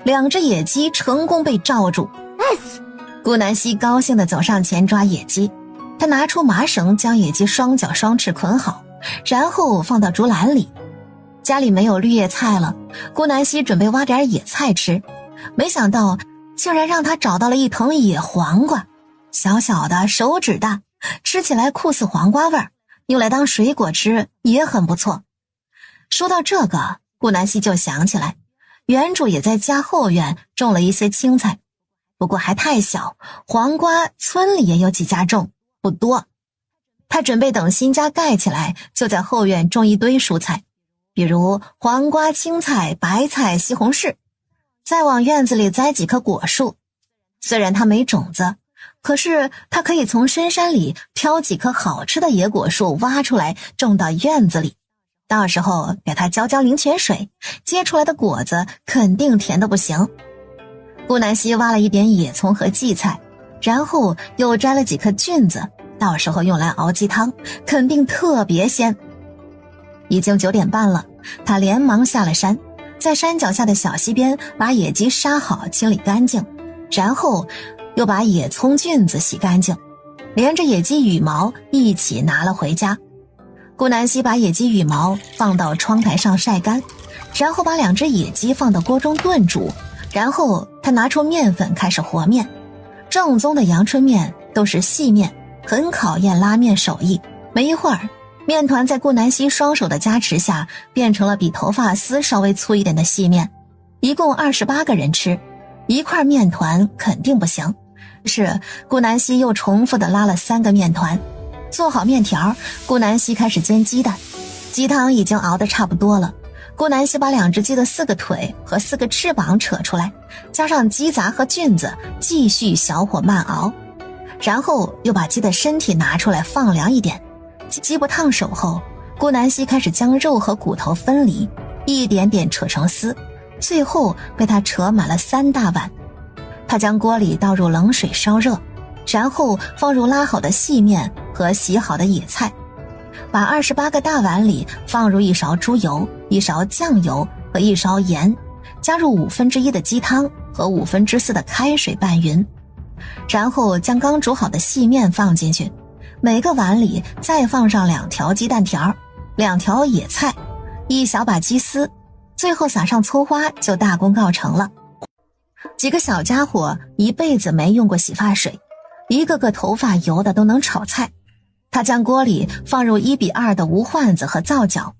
，2只野鸡成功被罩住。顾南希高兴地走上前抓野鸡，她拿出麻绳将野鸡双脚双翅捆好，然后放到竹篮里。家里没有绿叶菜了，顾南希准备挖点野菜吃，没想到竟然让她找到了一藤野黄瓜，小小的手指大，吃起来酷似黄瓜味儿，用来当水果吃也很不错。说到这个，顾南希就想起来，原主也在家后院种了一些青菜，不过还太小，黄瓜村里也有几家种，不多。她准备等新家盖起来，就在后院种一堆蔬菜，比如黄瓜、青菜、白菜、西红柿，再往院子里栽几棵果树。虽然它没种子，可是它可以从深山里挑几棵好吃的野果树挖出来种到院子里，到时候给它浇灵泉水，结出来的果子肯定甜得不行。顾南希挖了一点野葱和荠菜，然后又摘了几颗菌子，到时候用来熬鸡汤，肯定特别鲜。已经9点半了，他连忙下了山，在山脚下的小溪边把野鸡杀好清理干净，然后又把野葱菌子洗干净，连着野鸡羽毛一起拿了回家。顾南希把野鸡羽毛放到窗台上晒干，然后把2只野鸡放到锅中炖煮，然后他拿出面粉开始和面。正宗的阳春面都是细面，很考验拉面手艺。没一会儿，面团在顾南希双手的加持下变成了比头发丝稍微粗一点的细面。一共28个人吃，1块面团肯定不行，是顾南希又重复的拉了3个面团。做好面条，顾南希开始煎鸡蛋。鸡汤已经熬得差不多了，顾南希把2只鸡的4个腿和4个翅膀扯出来，加上鸡杂和菌子，继续小火慢熬，然后又把鸡的身体拿出来放凉一点。鸡不烫手后，顾南希开始将肉和骨头分离，一点点扯成丝，最后被他扯满了3大碗。他将锅里倒入冷水烧热，然后放入拉好的细面和洗好的野菜，把28个大碗里放入1勺猪油、1勺酱油和1勺盐，加入1/5的鸡汤和4/5的开水拌匀，然后将刚煮好的细面放进去，每个碗里再放上2条鸡蛋条、2条野菜、1小把鸡丝，最后撒上葱花，就大功告成了。几个小家伙一辈子没用过洗发水，一个个头发油的都能炒菜。他将锅里放入1:2的无患子和皂角，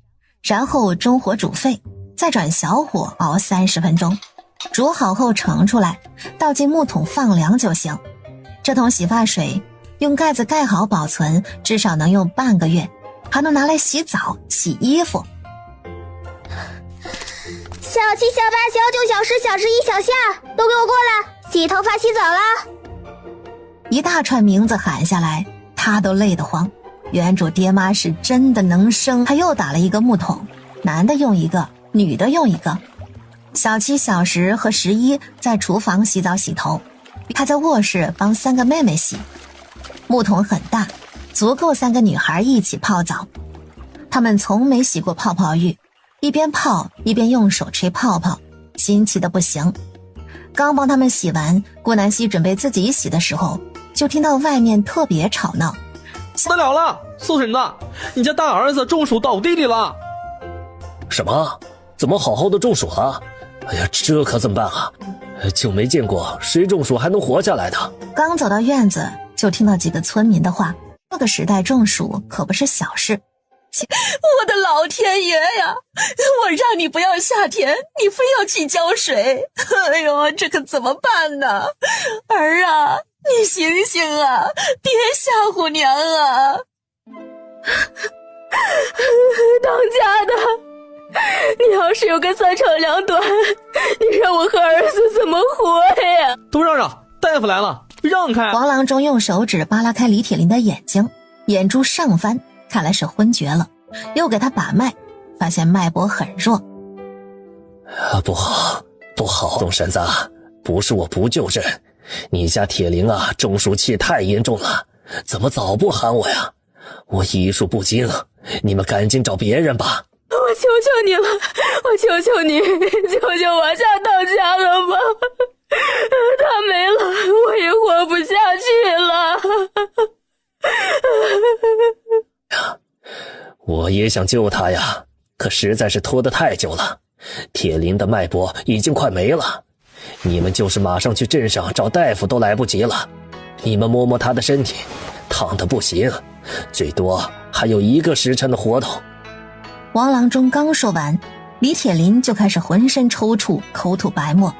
然后中火煮沸，再转小火熬30分钟。煮好后盛出来，倒进木桶放凉就行。这桶洗发水用盖子盖好保存，至少能用半个月，还能拿来洗澡、洗衣服。小七、小八、小九、小十、小11、小夏，都给我过来，洗头发、洗澡啦！一大串名字喊下来，他都累得慌。原主爹妈是真的能生，他又打了一个木桶，男的用一个，女的用一个。小七、小10和11在厨房洗澡洗头，他在卧室帮3个妹妹洗。木桶很大，足够3个女孩一起泡澡。她们从没洗过泡泡浴，一边泡一边用手吹泡泡，新奇的不行。刚帮他们洗完，顾南希准备自己洗的时候，就听到外面特别吵闹。不得了了，宋婶子，你家大儿子中暑倒地里了。什么？怎么好好的中暑了？哎呀，这可怎么办啊？就没见过谁中暑还能活下来的。刚走到院子，就听到几个村民的话，这个时代中暑可不是小事。我的老天爷呀！我让你不要下田，你非要去浇水。哎呦，这可怎么办呢？儿啊，你醒醒啊，别吓唬娘啊！当家的，你要是有个三长两短，你让我和儿子怎么活呀？都让让，大夫来了，让开！王郎中用手指扒拉开李铁林的眼睛，眼珠上翻，看来是昏厥了，又给他把脉，发现脉搏很弱。不好，不好，宋婶子，不是我不救治，你家铁林啊，中暑气太严重了，怎么早不喊我呀？我医术不精，你们赶紧找别人吧。我求求你了，我求求你，救救我家当家的吧！他没了，我也活不下去了。我也想救他呀，可实在是拖得太久了，铁林的脉搏已经快没了，你们就是马上去镇上找大夫都来不及了。你们摸摸他的身体，烫得不行，最多还有1个时辰的活头。王郎中刚说完，李铁林就开始浑身抽搐，口吐白沫。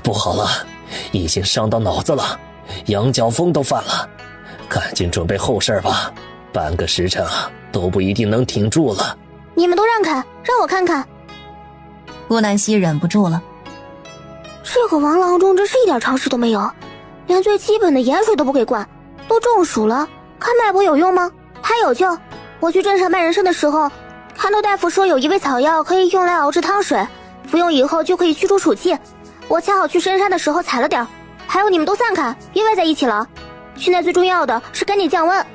不好了，已经伤到脑子了，羊角风都犯了，赶紧准备后事吧，半个时辰啊都不一定能挺住了。你们都让开，让我看看。顾南希忍不住了，这个王郎中真是一点常识都没有，连最基本的盐水都不给灌，都中暑了，看脉搏有用吗？还有救！我去镇上卖人参的时候，看到大夫说有一味草药可以用来熬制汤水，服用以后就可以驱除暑气。我恰好去深山的时候采了点，还有你们都散开，别围在一起了。现在最重要的是赶紧降温。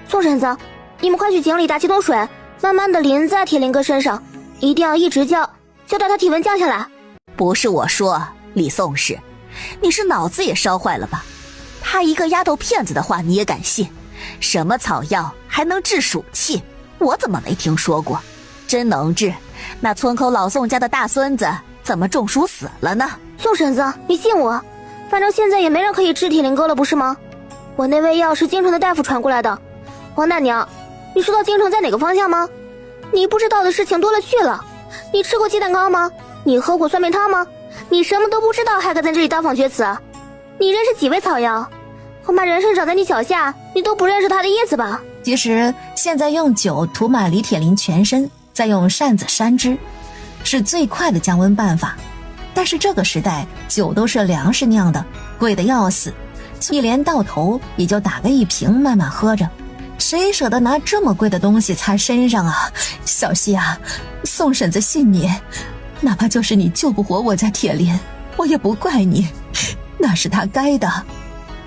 宋婶子，你们快去井里打几桶水，慢慢的淋在铁林哥身上，一定要一直浇到他体温降下来。不是我说，李宋氏，你是脑子也烧坏了吧？他一个丫头片子的话你也敢信？什么草药还能治暑气？我怎么没听说过？真能治，那村口老宋家的大孙子怎么中暑死了呢？宋婶子，你信我，反正现在也没人可以治铁林哥了，不是吗？我那味药是京城的大夫传过来的。王大娘，你知道京城在哪个方向吗？你不知道的事情多了去了。你吃过鸡蛋糕吗？你喝过酸梅汤吗？你什么都不知道，还敢在这里大放厥词？你认识几味草药？恐怕人参长在你脚下，你都不认识它的意思吧？其实现在用酒涂满李铁林全身，再用扇子扇之，是最快的降温办法。但是这个时代酒都是粮食酿的，贵得要死，一连到头也就打个1瓶慢慢喝着，谁舍得拿这么贵的东西擦身上啊？小希啊，宋婶子信你，哪怕就是你救不活我家铁林，我也不怪你，那是他该的。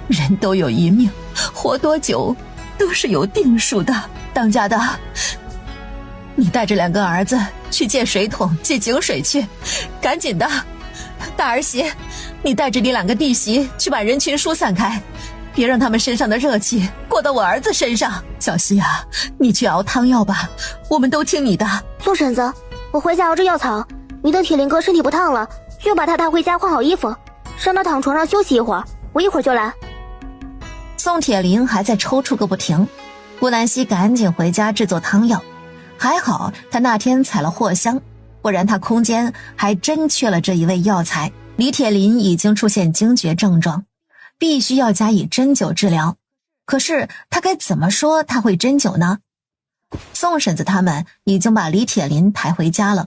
人都有一命，活多久都是有定数的。当家的，你带着2个儿子去借水桶借井水去，赶紧的。大儿媳，你带着你2个弟媳去把人群疏散开，别让他们身上的热气过到我儿子身上。小希啊，你去熬汤药吧，我们都听你的。宋婶子，我回家熬着药草，你等铁林哥身体不烫了，就把他带回家换好衣服，让他躺床上休息一会儿，我一会儿就来。宋铁林还在抽搐个不停，顾南希赶紧回家制作汤药。还好他那天采了藿香，不然他空间还真缺了这一味药材。李铁林已经出现惊厥症状，必须要加以针灸治疗。可是他该怎么说他会针灸呢？宋婶子他们已经把李铁林抬回家了。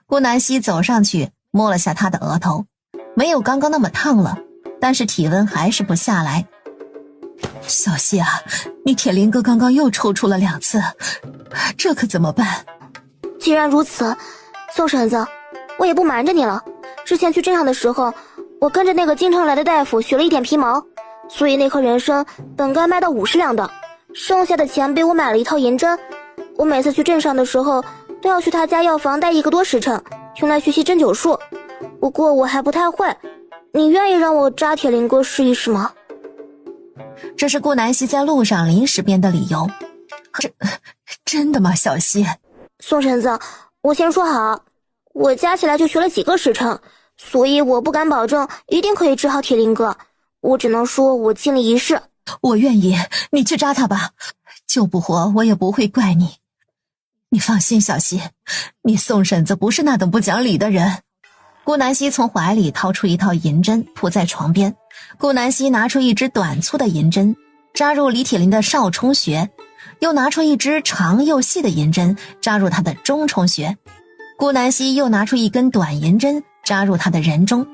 顾南希走上去摸了下他的额头，没有刚刚那么烫了，但是体温还是不下来。小希啊，你铁林哥刚刚又抽搐了2次，这可怎么办？既然如此，宋婶子，我也不瞒着你了。之前去镇上的时候，我跟着那个京城来的大夫学了一点皮毛，所以那颗人参本该卖到50两的，剩下的钱被我买了一套银针。我每次去镇上的时候都要去他家药房待1个多时辰，用来学习针灸术。不过我还不太会，你愿意让我扎铁林哥试一试吗？这是顾南希在路上临时编的理由。真的吗，小希？宋婶子，我先说好，我加起来就学了几个时辰，所以我不敢保证一定可以治好铁林哥，我只能说我尽力一试。我愿意，你去扎他吧，救不活我也不会怪你。你放心，小希，你宋婶子不是那等不讲理的人。顾南希从怀里掏出一套银针铺在床边，顾南希拿出一支短粗的银针扎入李铁林的少冲穴，又拿出一支长又细的银针扎入他的中冲穴，顾南希又拿出一根短银针扎入他的人中。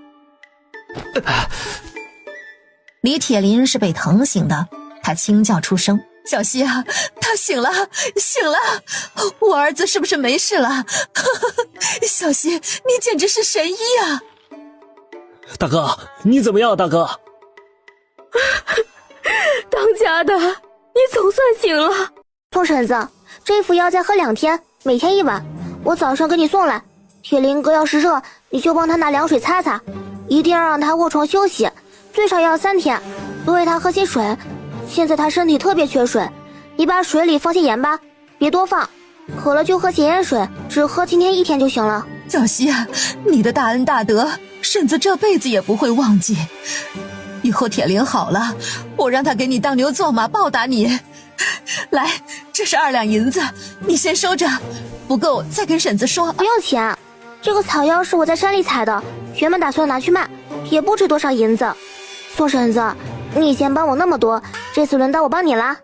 李铁林是被疼醒的，他轻叫出声：小希啊，他醒了，醒了，我儿子是不是没事了？小希，你简直是神医啊！大哥，你怎么样，大哥？当家的，你总算醒了。宋婶子，这副药再喝2天，每天1碗，我早上给你送来。铁林哥要是热，你就帮他拿凉水擦擦，一定要让他卧床休息，最少要3天，多喂他喝些水。现在他身体特别缺水，你把水里放些盐巴，别多放，渴了就喝咸盐水，只喝今天1天就行了。小希啊，你的大恩大德，婶子这辈子也不会忘记。以后铁林好了，我让他给你当牛做马报答你。来，这是2两银子，你先收着，不够再跟婶子说。不要钱，这个草药是我在山里采的，原本打算拿去卖，也不值多少银子。宋婶子，你以前帮我那么多，这次轮到我帮你啦。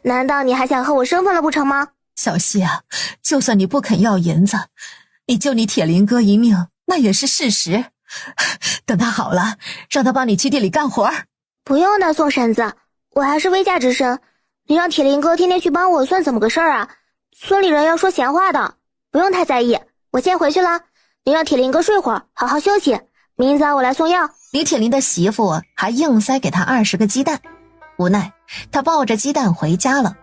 难道你还想和我生分了不成吗？小希啊，就算你不肯要银子，你救你铁林哥一命，那也是事实。等他好了，让他帮你去地里干活。不用的，宋婶子，我还是微嫁之身，你让铁林哥天天去帮我算怎么个事儿啊？村里人要说闲话的，不用太在意。我先回去了，你让铁林哥睡会儿，好好休息，明早我来送药。李铁林的媳妇还硬塞给他20个鸡蛋，无奈他抱着鸡蛋回家了。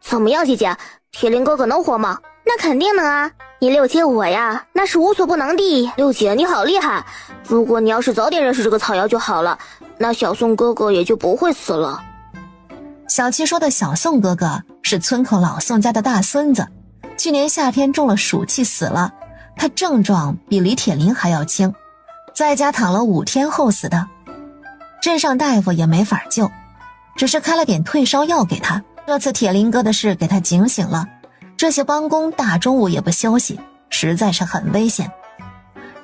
怎么样，姐姐，铁林哥哥能活吗？那肯定能啊，你六姐我呀，那是无所不能的。六姐你好厉害，如果你要是早点认识这个草药就好了，那小宋哥哥也就不会死了。小七说的小宋哥哥是村口老宋家的大孙子，去年夏天中了暑气死了，他症状比李铁林还要轻，在家躺了5天后死的。镇上大夫也没法救，只是开了点退烧药给他。这次铁林哥的事给他警醒了，这些帮工大中午也不休息，实在是很危险。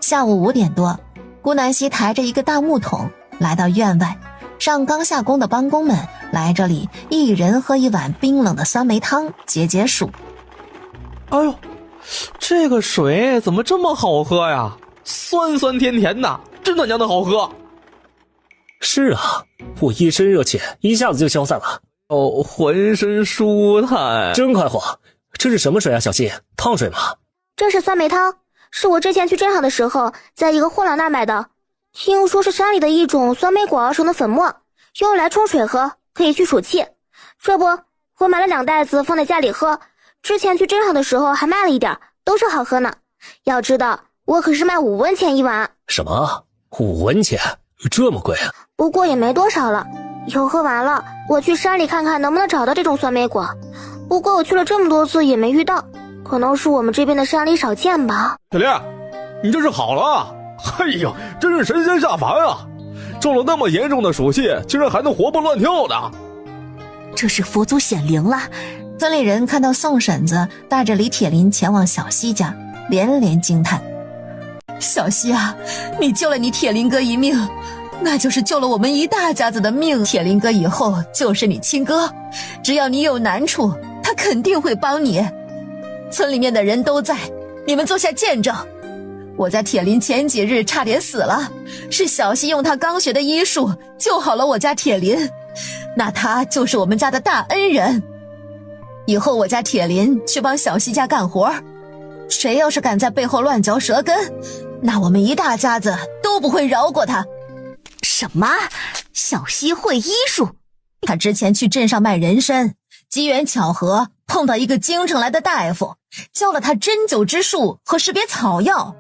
下午5点多，顾南希抬着一个大木桶来到院外，让刚下工的帮工们来这里一人喝1碗冰冷的酸梅汤解解暑。哎呦，这个水怎么这么好喝呀？酸酸甜甜的，真他娘的好喝。是啊，我一身热气一下子就消散了。哦，浑身舒坦，真快活。这是什么水啊，小希？烫水吗？这是酸梅汤，是我之前去镇上的时候在一个货郎那买的，听说是山里的一种酸梅果熬成的粉末，用来冲水喝，可以去暑气。这不，我买了2袋子放在家里喝，之前去镇上的时候还卖了一点，都是好喝呢。要知道我可是卖5文钱1碗。什么？5文钱？这么贵啊？不过也没多少了，以后喝完了我去山里看看能不能找到这种酸梅果。不过我去了这么多次也没遇到，可能是我们这边的山里少见吧。铁林，你这是好了？哎呀，真是神仙下凡啊！中了那么严重的暑气，竟然还能活蹦乱跳的。这是佛祖显灵了。村里人看到宋婶子带着李铁林前往小希家，连连惊叹：小希啊，你救了你铁林哥一命，那就是救了我们一大家子的命。铁林哥以后就是你亲哥，只要你有难处，他肯定会帮你。村里面的人都在，你们做下见证。我家铁林前几日差点死了，是小希用他刚学的医术救好了我家铁林，那他就是我们家的大恩人。以后我家铁林去帮小希家干活，谁要是敢在背后乱嚼舌根，那我们一大家子都不会饶过他。什么？小希会医术？他之前去镇上卖人参，机缘巧合碰到一个京城来的大夫，教了他针灸之术和识别草药。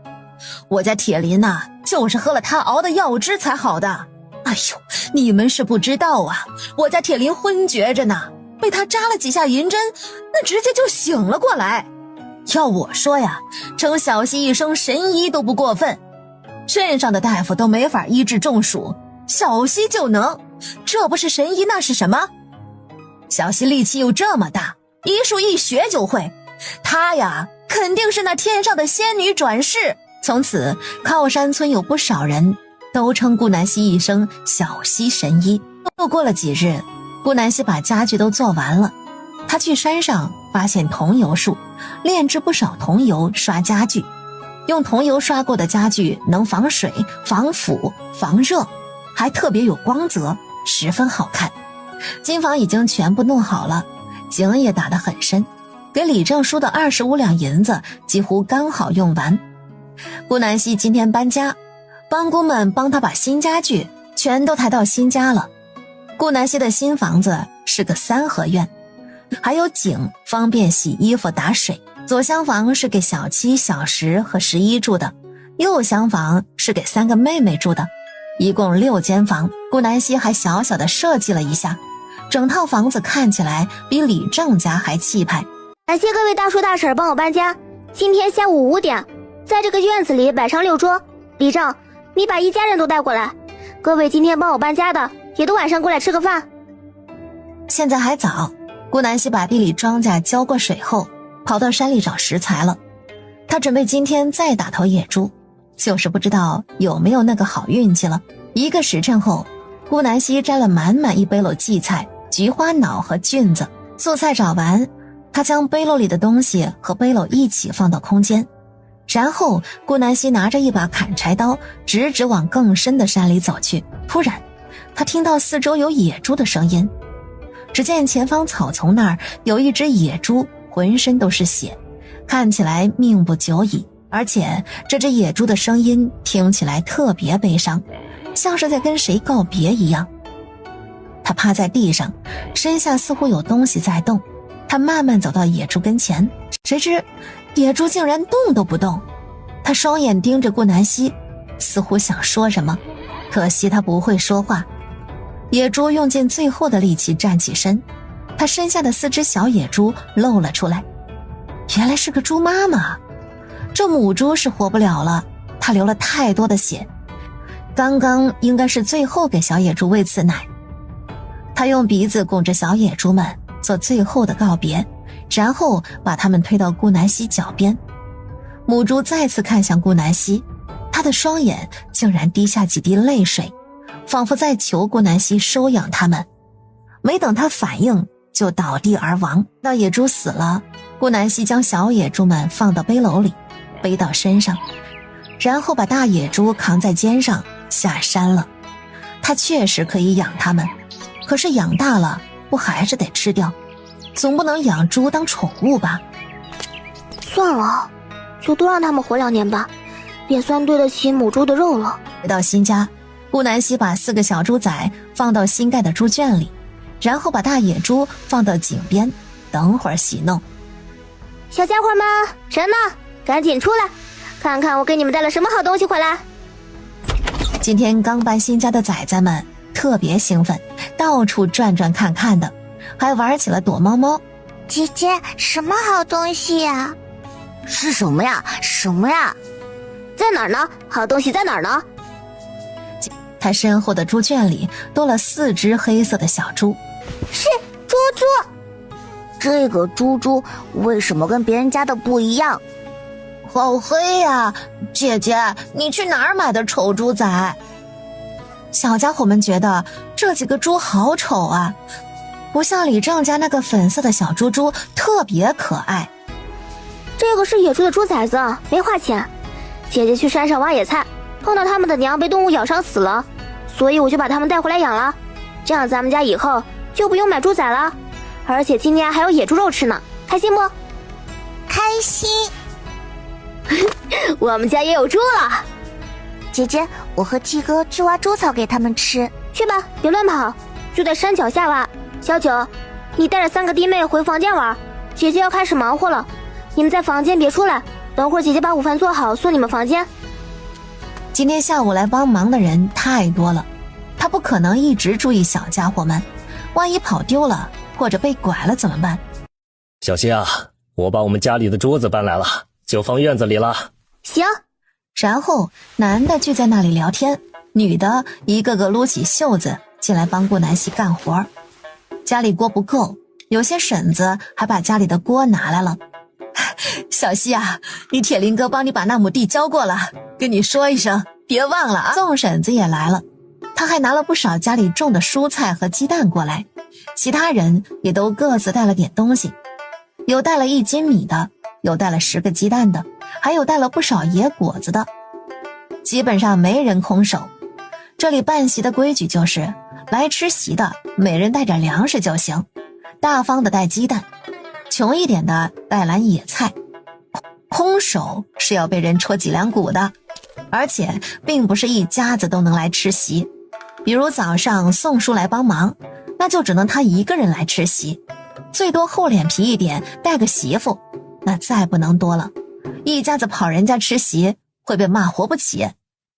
我家铁林呐，就是喝了他熬的药汁才好的。哎呦，你们是不知道啊，我家铁林昏厥着呢，被他扎了几下银针，那直接就醒了过来。要我说呀，称小溪一声神医都不过分。镇上的大夫都没法医治中暑，小溪就能，这不是神医那是什么？小溪力气又这么大，医术一学就会，她呀肯定是那天上的仙女转世。从此靠山村有不少人都称顾南溪一声小溪神医。又过了几日，顾南溪把家具都做完了，他去山上发现桐油树，炼制不少桐油刷家具。用桐油刷过的家具能防水、防腐、防热，还特别有光泽，十分好看。金房已经全部弄好了，井也打得很深，给李正书的25两银子几乎刚好用完。顾南溪今天搬家，帮工们帮他把新家具全都抬到新家了。顾南溪的新房子是个3合院，还有井方便洗衣服打水。左厢房是给小七、小十和11住的，右厢房是给3个妹妹住的，一共6间房。顾南溪还小小的设计了一下，整套房子看起来比李正家还气派。感谢各位大叔大婶帮我搬家，今天下午5点，在这个院子里摆上6桌。李正，你把一家人都带过来，各位今天帮我搬家的也都晚上过来吃个饭。现在还早，顾南溪把地里庄稼浇过水后，跑到山里找食材了。他准备今天再打头野猪，就是不知道有没有那个好运气了。1个时辰后，顾南溪摘了满满一背篓荠菜、菊花脑和菌子。素菜找完，他将背篓里的东西和背篓一起放到空间，然后顾南溪拿着一把砍柴刀，直直往更深的山里走去。突然，他听到四周有野猪的声音。只见前方草丛那儿有一只野猪，浑身都是血，看起来命不久矣。而且这只野猪的声音听起来特别悲伤，像是在跟谁告别一样。他趴在地上，身下似乎有东西在动。他慢慢走到野猪跟前，谁知野猪竟然动都不动。他双眼盯着顾南溪，似乎想说什么，可惜他不会说话。野猪用尽最后的力气站起身，他身下的4只小野猪露了出来，原来是个猪妈妈。这母猪是活不了了，它流了太多的血，刚刚应该是最后给小野猪喂次奶。他用鼻子拱着小野猪们做最后的告别，然后把它们推到顾南溪脚边。母猪再次看向顾南溪，她的双眼竟然滴下几滴泪水，仿佛在求顾南溪收养他们。没等他反应，就倒地而亡。到野猪死了，顾南溪将小野猪们放到背篓里，背到身上，然后把大野猪扛在肩上下山了。他确实可以养它们，可是养大了不还是得吃掉，总不能养猪当宠物吧。算了，就多让他们活2年吧，也算对得起母猪的肉了。回到新家，顾南溪把4个小猪仔放到新盖的猪圈里，然后把大野猪放到井边，等会儿洗弄。小家伙们，人呢？赶紧出来，看看我给你们带了什么好东西回来。今天刚搬新家的崽崽们特别兴奋，到处转转看看的，还玩起了躲猫猫。姐姐，什么好东西呀？是什么呀？什么呀？在哪儿呢？好东西在哪儿呢？他身后的猪圈里多了4只黑色的小猪。是猪猪。这个猪猪为什么跟别人家的不一样？好黑呀！姐姐，你去哪儿买的丑猪仔？小家伙们觉得这几个猪好丑啊，不像李正家那个粉色的小猪猪特别可爱。这个是野猪的猪崽子，没花钱。姐姐去山上挖野菜，碰到他们的娘被动物咬伤死了，所以我就把他们带回来养了。这样咱们家以后就不用买猪仔了，而且今年还有野猪肉吃呢，开心不？开心。我们家也有猪了。姐姐，我和七哥去挖猪草给他们吃。去吧，别乱跑，就在山脚下挖。小九，你带着3个弟妹回房间玩，姐姐要开始忙活了，你们在房间别出来，等会儿姐姐把午饭做好送你们房间。今天下午来帮忙的人太多了，他不可能一直注意小家伙们，万一跑丢了或者被拐了怎么办？小希啊，我把我们家里的桌子搬来了，就放院子里了。行。然后男的聚在那里聊天，女的一个个撸起袖子进来帮顾南希干活。家里锅不够，有些婶子还把家里的锅拿来了。小希啊，你铁林哥帮你把那亩地交过了，跟你说一声，别忘了啊。宋婶子也来了，他还拿了不少家里种的蔬菜和鸡蛋过来，其他人也都各自带了点东西，有带了1斤米的，有带了10个鸡蛋的，还有带了不少野果子的，基本上没人空手。这里办席的规矩就是，来吃席的每人带点粮食就行，大方的带鸡蛋，穷一点的带篮野菜，空手是要被人戳脊梁骨的。而且并不是一家子都能来吃席，比如早上宋叔来帮忙，那就只能他一个人来吃席，最多厚脸皮一点带个媳妇，那再不能多了，一家子跑人家吃席会被骂活不起。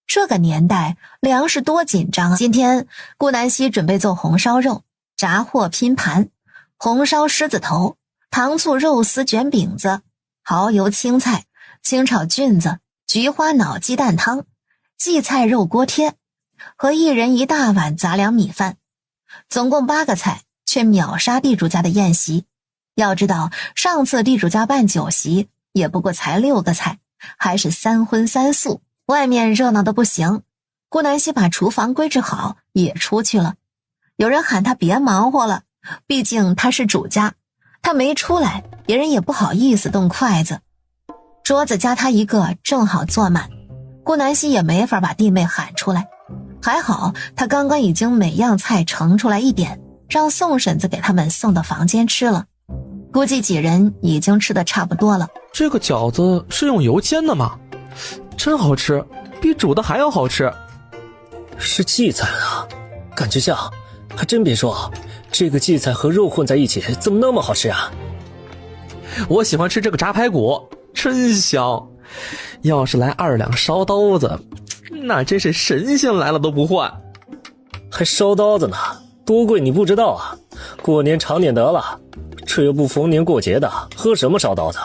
这个年代粮食多紧张啊！今天顾南希准备做红烧肉、炸货拼盘、红烧狮子头、糖醋肉丝卷饼子、蚝油青菜、清炒菌子、菊花脑鸡蛋汤、荠菜肉锅贴和1人1大碗杂粮米饭，总共8个菜，却秒杀地主家的宴席。要知道上次地主家办酒席也不过才6个菜，还是3荤3素，外面热闹的不行。顾南希把厨房归置好也出去了，有人喊他别忙活了，毕竟他是主家，他没出来别人也不好意思动筷子。桌子加他一个正好坐满，顾南希也没法把弟妹喊出来，还好他刚刚已经每样菜盛出来1点，让宋婶子给他们送到房间吃了，估计几人已经吃得差不多了。这个饺子是用油煎的吗？真好吃，比煮的还要好吃。是荠菜啊，感觉像，还真别说，这个荠菜和肉混在一起怎么那么好吃啊？我喜欢吃这个炸排骨，真香。要是来2两烧刀子，那真是神仙来了都不换。还烧刀子呢，多贵你不知道啊，过年常点得了，这又不逢年过节的，喝什么烧刀子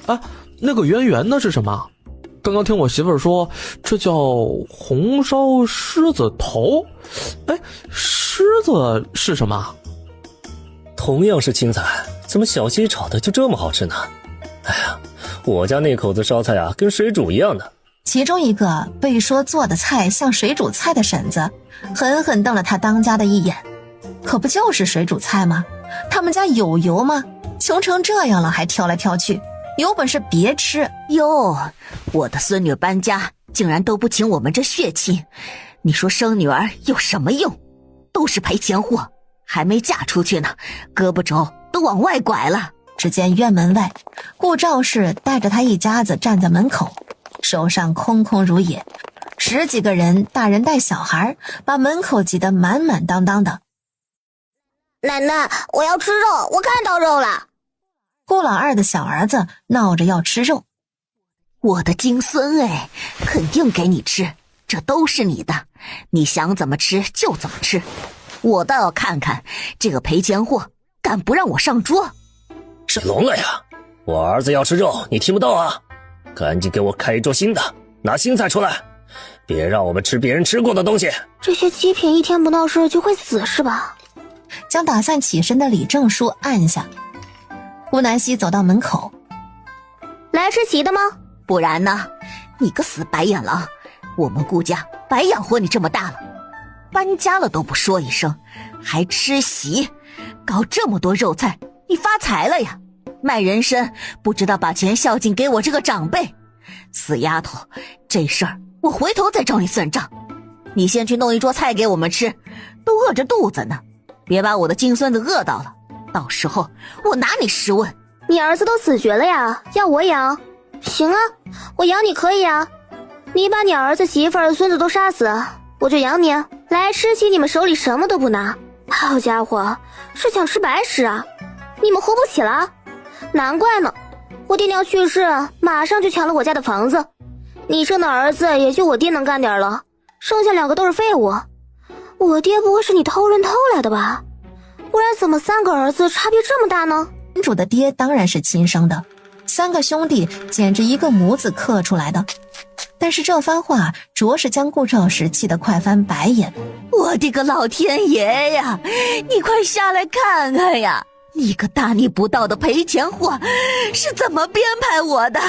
啊？那个圆圆的是什么？刚刚听我媳妇儿说，这叫红烧狮子头。哎，狮子是什么？同样是青菜，怎么小西炒的就这么好吃呢？哎呀，我家那口子烧菜啊，跟水煮一样的。其中一个被说做的菜像水煮菜的婶子，狠狠瞪了他当家的一眼。可不就是水煮菜吗？他们家有油吗？穷成这样了还挑来挑去，有本事别吃哟！我的孙女搬家竟然都不请我们这血亲，你说生女儿有什么用？都是赔钱货，还没嫁出去呢，胳膊肘都往外拐了。只见院门外，顾赵氏带着他一家子站在门口，手上空空如也，10几个人，大人带小孩，把门口挤得满满当当的。奶奶，我要吃肉，我看到肉了。顾老二的小儿子闹着要吃肉。我的金孙哎，肯定给你吃，这都是你的，你想怎么吃就怎么吃。我倒要看看这个赔钱货敢不让我上桌。你聋了呀？我儿子要吃肉，你听不到啊？赶紧给我开一桌新的，拿新菜出来，别让我们吃别人吃过的东西。这些极品一天不闹事就会死是吧？将打算起身的李正书按下。顾南希走到门口，来吃席的吗？不然呢？你个死白眼狼，我们顾家白养活你这么大了，搬家了都不说一声，还吃席，搞这么多肉菜，你发财了呀？卖人参不知道把钱孝敬给我这个长辈。死丫头，这事儿我回头再找你算账。你先去弄一桌菜给我们吃，都饿着肚子呢，别把我的金孙子饿到了，到时候我拿你10问。你儿子都死绝了呀，要我养？行啊，我养你可以啊，你把你儿子媳妇儿孙子都杀死，我就养你。来吃席你们手里什么都不拿，好家伙，是想吃白食啊？你们活不起了？难怪呢，我爹娘去世，马上就抢了我家的房子。你生的儿子也就我爹能干点了，剩下2个都是废物。我爹不会是你偷人偷来的吧？不然怎么3个儿子差别这么大呢？原主的爹当然是亲生的，3个兄弟简直一个模子刻出来的。但是这番话着实将顾兆石气得快翻白眼。我的个老天爷呀！你快下来看看呀！你个大逆不道的赔钱货，是怎么编排我的？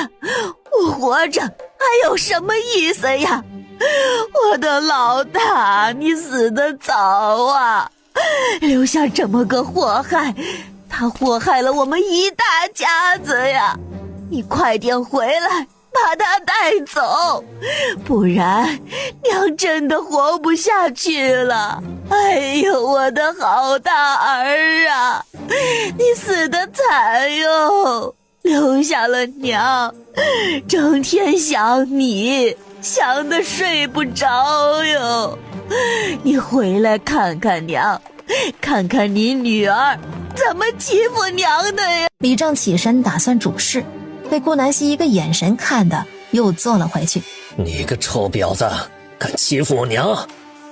我活着还有什么意思呀？我的老大，你死得早啊！留下这么个祸害，他祸害了我们一大家子呀！你快点回来，把他带走，不然娘真的活不下去了。哎呦，我的好大儿啊，你死得惨哟，留下了娘，整天想你，想得睡不着哟。你回来看看娘，看看你女儿怎么欺负娘的呀。李正起身打算主事，被顾南希一个眼神看的又坐了回去。你个臭婊子，敢欺负我娘，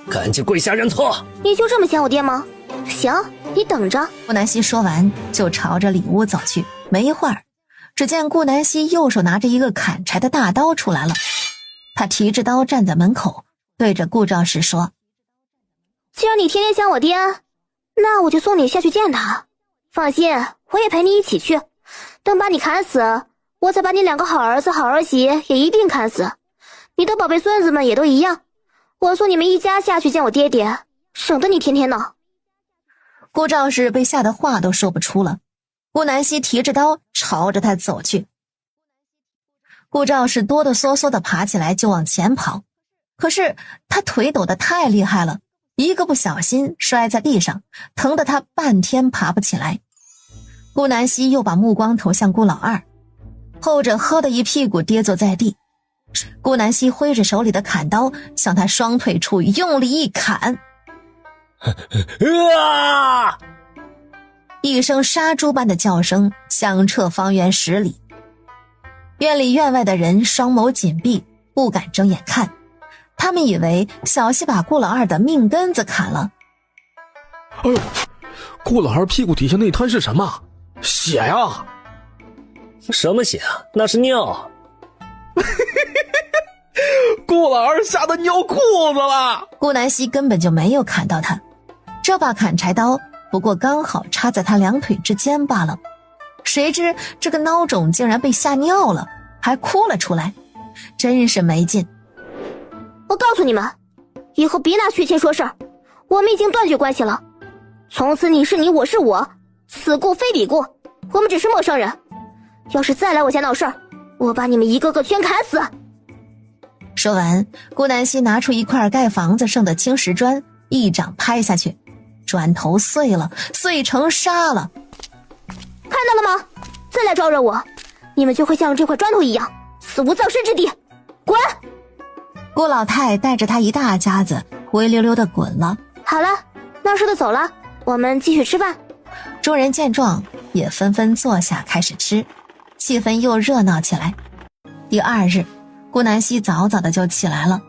赶紧跪下认错！你就这么想我爹吗？行，你等着。顾南希说完就朝着里屋走去。没一会儿，只见顾南希右手拿着一个砍柴的大刀出来了，他提着刀站在门口，对着顾兆石说：既然你天天想我爹，那我就送你下去见他。放心，我也陪你一起去，等把你砍死，我再把你2个好儿子好儿媳也一并砍死，你的宝贝孙子们也都一样。我送你们一家下去见我爹爹，省得你天天闹。顾兆石被吓得话都说不出了。顾南希提着刀朝着他走去。顾兆石哆哆嗦嗦地爬起来就往前跑，可是他腿抖得太厉害了，一个不小心摔在地上，疼得他半天爬不起来。顾南希又把目光投向顾老二，后者喝的一屁股跌坐在地。顾南希挥着手里的砍刀向他双腿处用力一砍，一声杀猪般的叫声响彻方圆10里。院里院外的人双眸紧闭，不敢睁眼看，他们以为小西把顾老二的命根子砍了。哎呦，顾老二屁股底下那滩是什么？血呀！什么血啊？那是尿。顾老二吓得尿裤子了。顾南希根本就没有砍到他，这把砍柴刀不过刚好插在他2腿之间罢了。谁知这个孬种竟然被吓尿了，还哭了出来，真是没劲。我告诉你们，以后别拿血亲说事儿，我们已经断绝关系了。从此你是你，我是我，此故非彼故，我们只是陌生人。要是再来我家闹事儿，我把你们一个个全砍死。说完，顾南希拿出一块盖房子剩的青石砖，一掌拍下去，砖头碎了，碎成沙了。看到了吗？再来招惹我，你们就会像这块砖头一样，死无葬身之地。滚！顾老太带着他一大家子灰溜溜地滚了。好了，闹事的走了，我们继续吃饭。众人见状也纷纷坐下开始吃，气氛又热闹起来。第2日，顾南希早早的就起来了。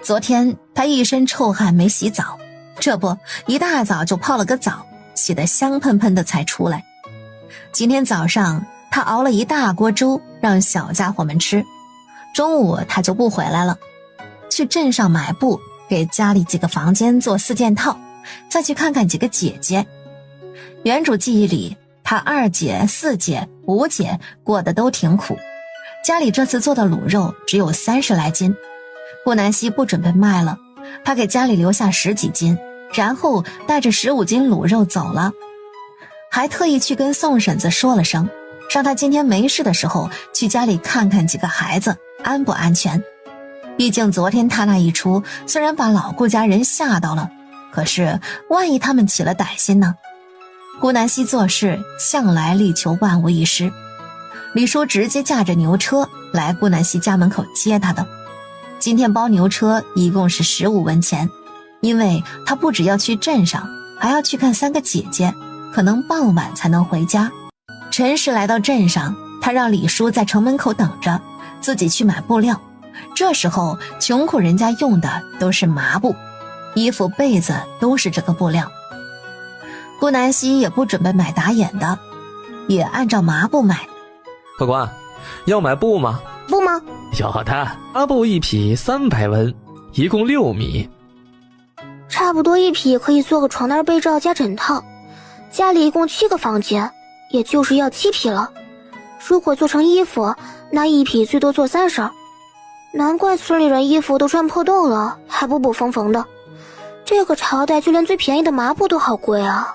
昨天她一身臭汗没洗澡，这不一大早就泡了个澡，洗得香喷喷的才出来。今天早上她熬了一大锅粥让小家伙们吃，中午她就不回来了，去镇上买布，给家里几个房间做4件套，再去看看几个姐姐。原主记忆里，她2姐、4姐、5姐过得都挺苦，家里这次做的卤肉只有30来斤，顾南希不准备卖了，她给家里留下10几斤，然后带着15斤卤肉走了，还特意去跟宋婶子说了声，让她今天没事的时候去家里看看几个孩子安不安全。毕竟昨天她那一出虽然把老顾家人吓到了，可是万一他们起了歹心呢？顾南希做事向来力求万无一失，李叔直接驾着牛车来顾南希家门口接她的。今天包牛车一共是15文钱，因为他不只要去镇上，还要去看3个姐姐，可能傍晚才能回家。陈氏来到镇上，他让李叔在城门口等着，自己去买布料。这时候穷苦人家用的都是麻布，衣服被子都是这个布料。顾南希也不准备买打眼的，也按照麻布买。客官，要买布吗？不吗？有的，麻布一匹300文，一共6米。差不多一匹可以做个床单被罩加枕套，家里一共7个房间，也就是要7匹了。如果做成衣服，那一匹最多做3身。难怪村里人衣服都穿破洞了，还补补缝缝的。这个朝代就连最便宜的麻布都好贵啊。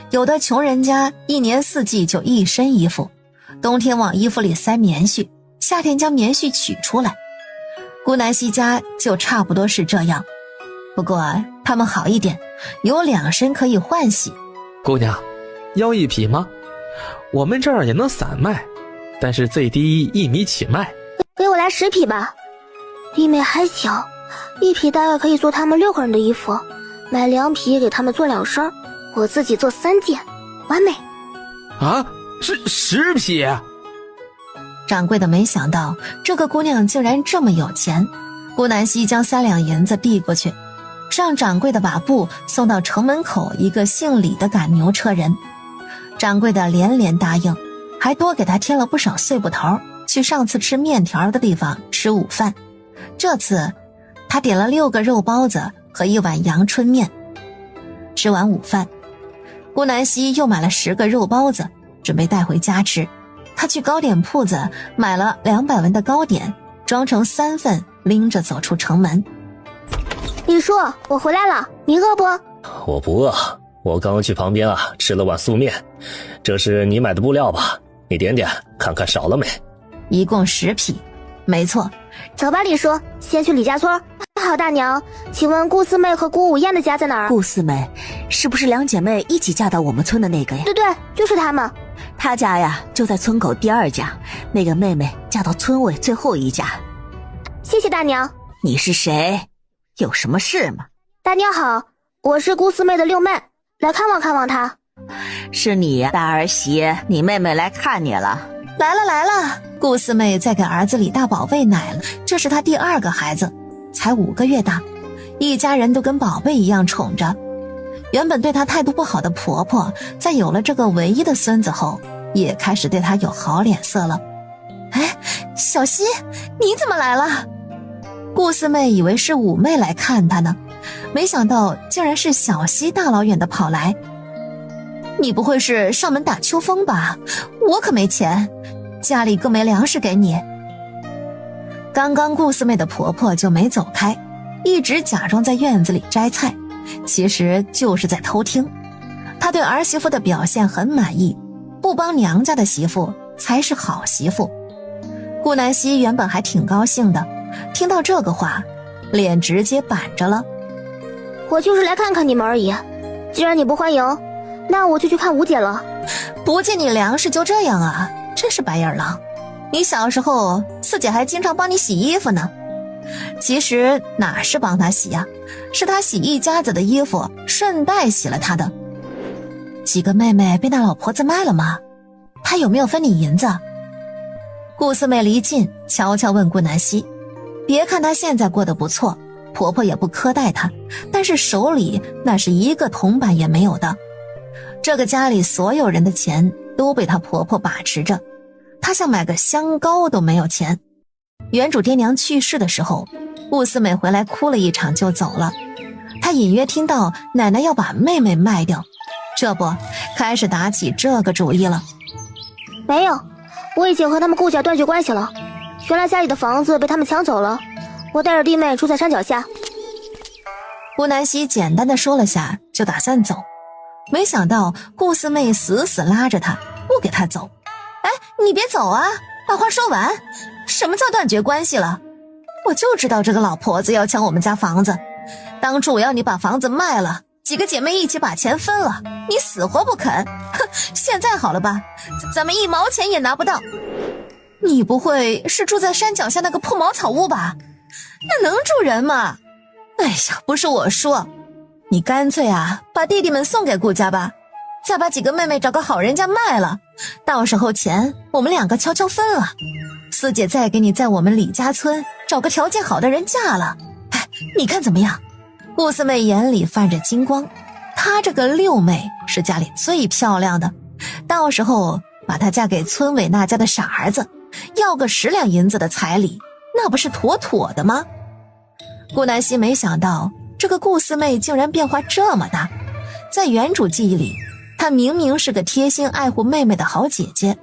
有的穷人家一年4季就一身衣服，冬天往衣服里塞棉絮，夏天将棉絮取出来。顾南希家就差不多是这样，不过他们好一点，有2身可以换洗。姑娘，要一匹吗？我们这儿也能散卖，但是最低1米起卖。给我来10匹吧。弟妹还小，一匹大概可以做他们6个人的衣服，买2匹给他们做2身，我自己做3件，完美。啊，是10匹？掌柜的没想到这个姑娘竟然这么有钱。顾南希将3两银子递过去，让掌柜的把布送到城门口一个姓李的赶牛车人。掌柜的连连答应，还多给他添了不少碎布头，去上次吃面条的地方吃午饭。这次他点了6个肉包子和1碗阳春面。吃完午饭，顾南希又买了10个肉包子，准备带回家吃。他去糕点铺子买了200文的糕点，装成3份，拎着走出城门。李叔，我回来了，你饿不？我不饿，我刚刚去旁边吃了碗素面。这是你买的布料吧？你点点看看少了没？一共10匹，没错。走吧，李叔，先去李家村。好大娘，请问顾四妹和顾五燕的家在哪儿？顾四妹是不是2姐妹一起嫁到我们村的那个呀？对对，就是他们。她家呀就在村口第2家，那个妹妹嫁到村尾最后一家。谢谢大娘。你是谁？有什么事吗？大娘好，我是顾四妹的6妹，来看望看望她。是你呀，大儿媳，你妹妹来看你了。来了来了，顾四妹在给儿子李大宝喂奶了，这是她第2个孩子，才5个月大，一家人都跟宝贝一样宠着。原本对她态度不好的婆婆，在有了这个唯一的孙子后，也开始对她有好脸色了。哎，小希，你怎么来了？顾四妹以为是五妹来看她呢，没想到竟然是小希大老远的跑来。你不会是上门打秋风吧？我可没钱，家里更没粮食给你。刚刚顾四妹的婆婆就没走开，一直假装在院子里摘菜，其实就是在偷听。她对儿媳妇的表现很满意，不帮娘家的媳妇才是好媳妇。顾南希原本还挺高兴的，听到这个话，脸直接板着了。我就是来看看你们而已，既然你不欢迎，那我就去看吴姐了。不借你粮食就这样啊，真是白眼狼。你小时候四姐还经常帮你洗衣服呢。其实哪是帮她洗呀，是她洗一家子的衣服，顺带洗了她的。几个妹妹被那老婆子卖了吗？她有没有分你银子？顾四妹离近，悄悄问顾南希。别看她现在过得不错，婆婆也不苛待她，但是手里那是1个铜板也没有的。这个家里所有人的钱都被她婆婆把持着，她想买个香膏都没有钱。原主爹娘去世的时候，顾四妹回来哭了一场就走了。她隐约听到奶奶要把妹妹卖掉，这不开始打起这个主意了。没有，我已经和他们顾家断绝关系了。原来家里的房子被他们抢走了，我带着弟妹住在山脚下。顾南希简单的说了下就打算走，没想到顾四妹死死拉着她不给她走。哎，你别走啊，把话说完。什么叫断绝关系了？我就知道这个老婆子要抢我们家房子，当初我要你把房子卖了，几个姐妹一起把钱分了，你死活不肯。哼，现在好了吧，咱们1毛钱也拿不到。你不会是住在山脚下那个破茅草屋吧？那能住人吗？哎呀，不是我说，你干脆把弟弟们送给顾家吧，再把几个妹妹找个好人家卖了，到时候钱我们2个悄悄分了。四姐再给你在我们李家村找个条件好的人嫁了，哎，你看怎么样？顾四妹眼里泛着金光，她这个六妹是家里最漂亮的，到时候把她嫁给村委那家的傻儿子，要个10两银子的彩礼，那不是妥妥的吗？顾南希没想到这个顾四妹竟然变化这么大，在原主记忆里，她明明是个贴心爱护妹妹的好姐姐，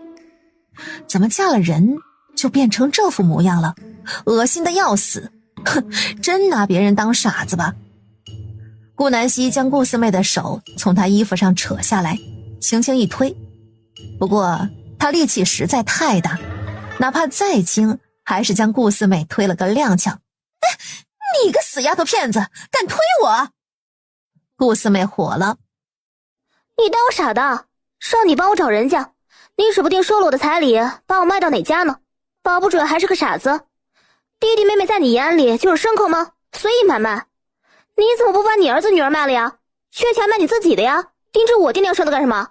怎么嫁了人就变成这副模样了？恶心的要死！哼，真拿别人当傻子吧？顾南希将顾四妹的手从她衣服上扯下来，轻轻一推，不过她力气实在太大，哪怕再轻，还是将顾四妹推了个踉跄。你个死丫头片子，敢推我！顾四妹火了。你当我傻的？让你帮我找人家，你指不定收了我的彩礼把我卖到哪家呢，保不准还是个傻子。弟弟妹妹在你眼里就是牲口吗？随意买卖？你怎么不把你儿子女儿卖了呀？缺钱卖你自己的呀？盯着我爹娘生的干什么？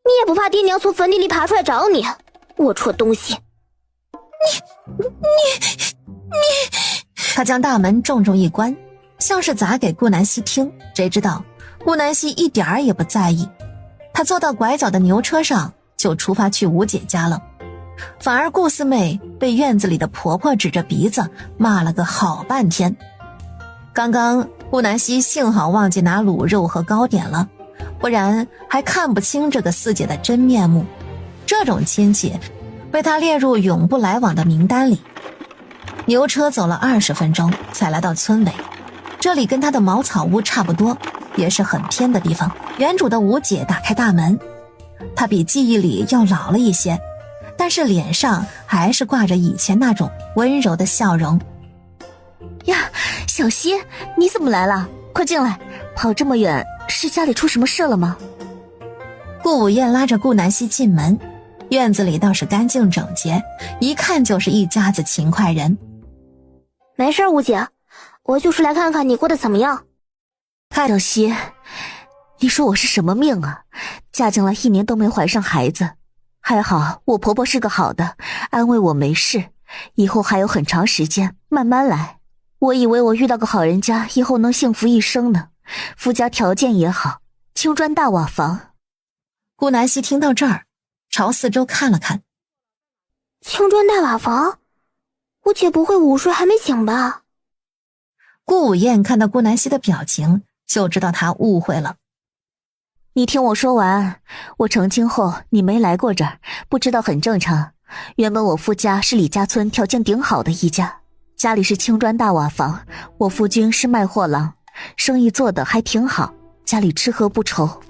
你也不怕爹娘从坟地里爬出来找你？龌龊东西！他将大门重重一关，像是砸给顾南希听，谁知道顾南希一点儿也不在意。他坐到拐角的牛车上就出发去吴姐家了，反而顾四妹被院子里的婆婆指着鼻子骂了个好半天。刚刚顾南希幸好忘记拿卤肉和糕点了，不然还看不清这个四姐的真面目。这种亲戚被她列入永不来往的名单里。牛车走了20分钟才来到村尾，这里跟他的茅草屋差不多，也是很偏的地方。原主的吴姐打开大门，她比记忆里要老了一些，但是脸上还是挂着以前那种温柔的笑容。呀，小希，你怎么来了？快进来，跑这么远，是家里出什么事了吗？顾武燕拉着顾南希进门，院子里倒是干净整洁，一看就是一家子勤快人。没事，吴姐，我就是来看看你过得怎么样。小希，你说我是什么命啊？嫁进来1年都没怀上孩子，还好我婆婆是个好的，安慰我没事，以后还有很长时间，慢慢来。我以为我遇到个好人家，以后能幸福一生呢，夫家条件也好，青砖大瓦房。顾南希听到这儿，朝四周看了看。青砖大瓦房？我姐不会午睡还没醒吧？顾武燕看到顾南希的表情，就知道她误会了。你听我说完，我成亲后你没来过这儿，不知道很正常。原本我夫家是李家村条件顶好的一家，家里是青砖大瓦房，我夫君是卖货郎，生意做得还挺好，家里吃喝不愁。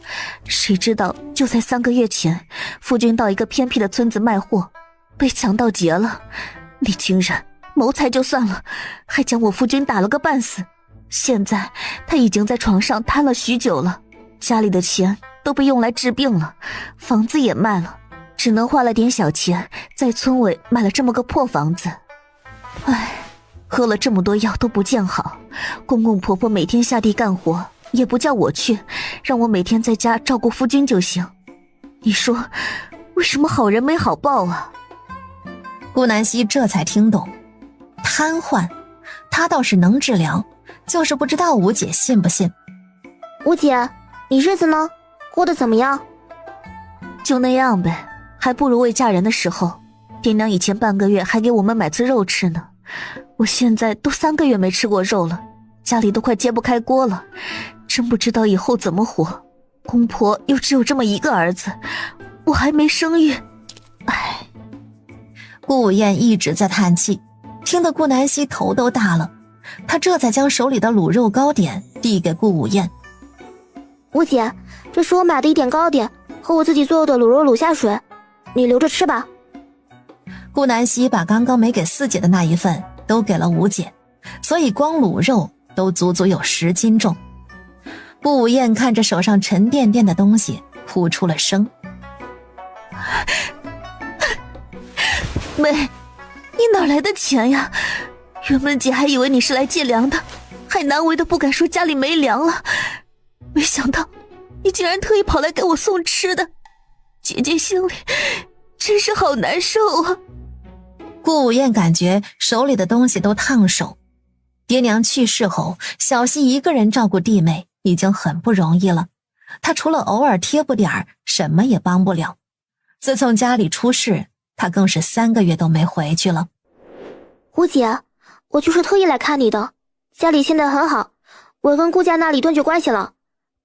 谁知道就在3个月前，夫君到一个偏僻的村子卖货，被强盗劫了。那群人谋财就算了，还将我夫君打了个半死。现在他已经在床上瘫了许久了，家里的钱都被用来治病了，房子也卖了，只能花了点小钱在村委买了这么个破房子。唉，喝了这么多药都不见好，公公婆婆每天下地干活也不叫我去，让我每天在家照顾夫君就行。你说为什么好人没好报啊？顾南希这才听懂，瘫痪，她倒是能治疗，就是不知道吴姐信不信。吴姐，你日子呢？过得怎么样？就那样呗，还不如未嫁人的时候。爹娘以前半个月还给我们买次肉吃呢，我现在都3个月没吃过肉了，家里都快揭不开锅了，真不知道以后怎么活。公婆又只有这么一个儿子，我还没生育，唉。顾武燕一直在叹气，听得顾南希头都大了，她这才将手里的卤肉糕点递给顾武燕。吴姐，这是我买的一点糕点和我自己做的卤肉卤下水，你留着吃吧。顾南希把刚刚没给四姐的那一份都给了吴姐，所以光卤肉都足足有10斤重。顾武燕看着手上沉甸甸的东西，哭出了声。妹，你哪来的钱呀？原本姐还以为你是来借粮的，还难为的不敢说家里没粮了，没想到你竟然特意跑来给我送吃的，姐姐心里真是好难受啊。顾午燕感觉手里的东西都烫手。爹娘去世后，小溪一个人照顾弟妹已经很不容易了，她除了偶尔贴补点儿，什么也帮不了。自从家里出事，她更是3个月都没回去了。吴姐，我就是特意来看你的，家里现在很好，我跟顾家那里断绝关系了，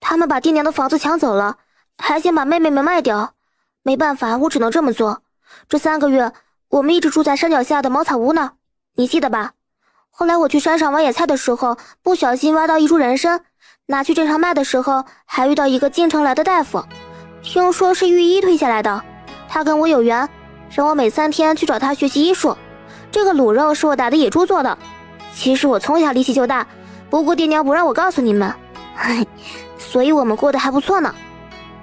他们把爹娘的房子抢走了，还想把妹妹们卖掉，没办法，我只能这么做。这3个月我们一直住在山脚下的茅草屋呢，你记得吧？后来我去山上挖野菜的时候，不小心挖到一株人参，拿去镇上卖的时候，还遇到一个京城来的大夫，听说是御医推下来的，他跟我有缘，让我每3天去找他学习医术。这个卤肉是我打的野猪做的，其实我从小力气就大，不过爹娘不让我告诉你们，所以我们过得还不错呢。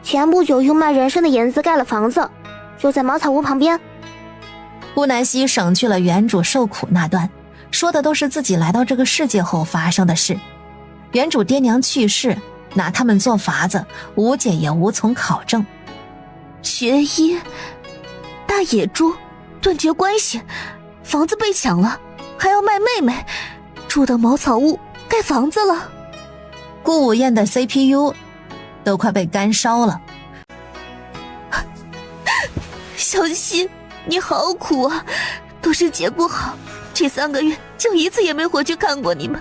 前不久用卖人参的银子盖了房子，就在茅草屋旁边。顾南希省去了原主受苦那段，说的都是自己来到这个世界后发生的事。原主爹娘去世，拿他们做法子，吴姐也无从考证。学医，大野猪，断绝关系，房子被抢了，还要卖妹妹，住到茅草屋盖房子了。顾午燕的 CPU 都快被干烧了。小溪，你好苦啊，都是姐不好，这3个月就一次也没回去看过你们，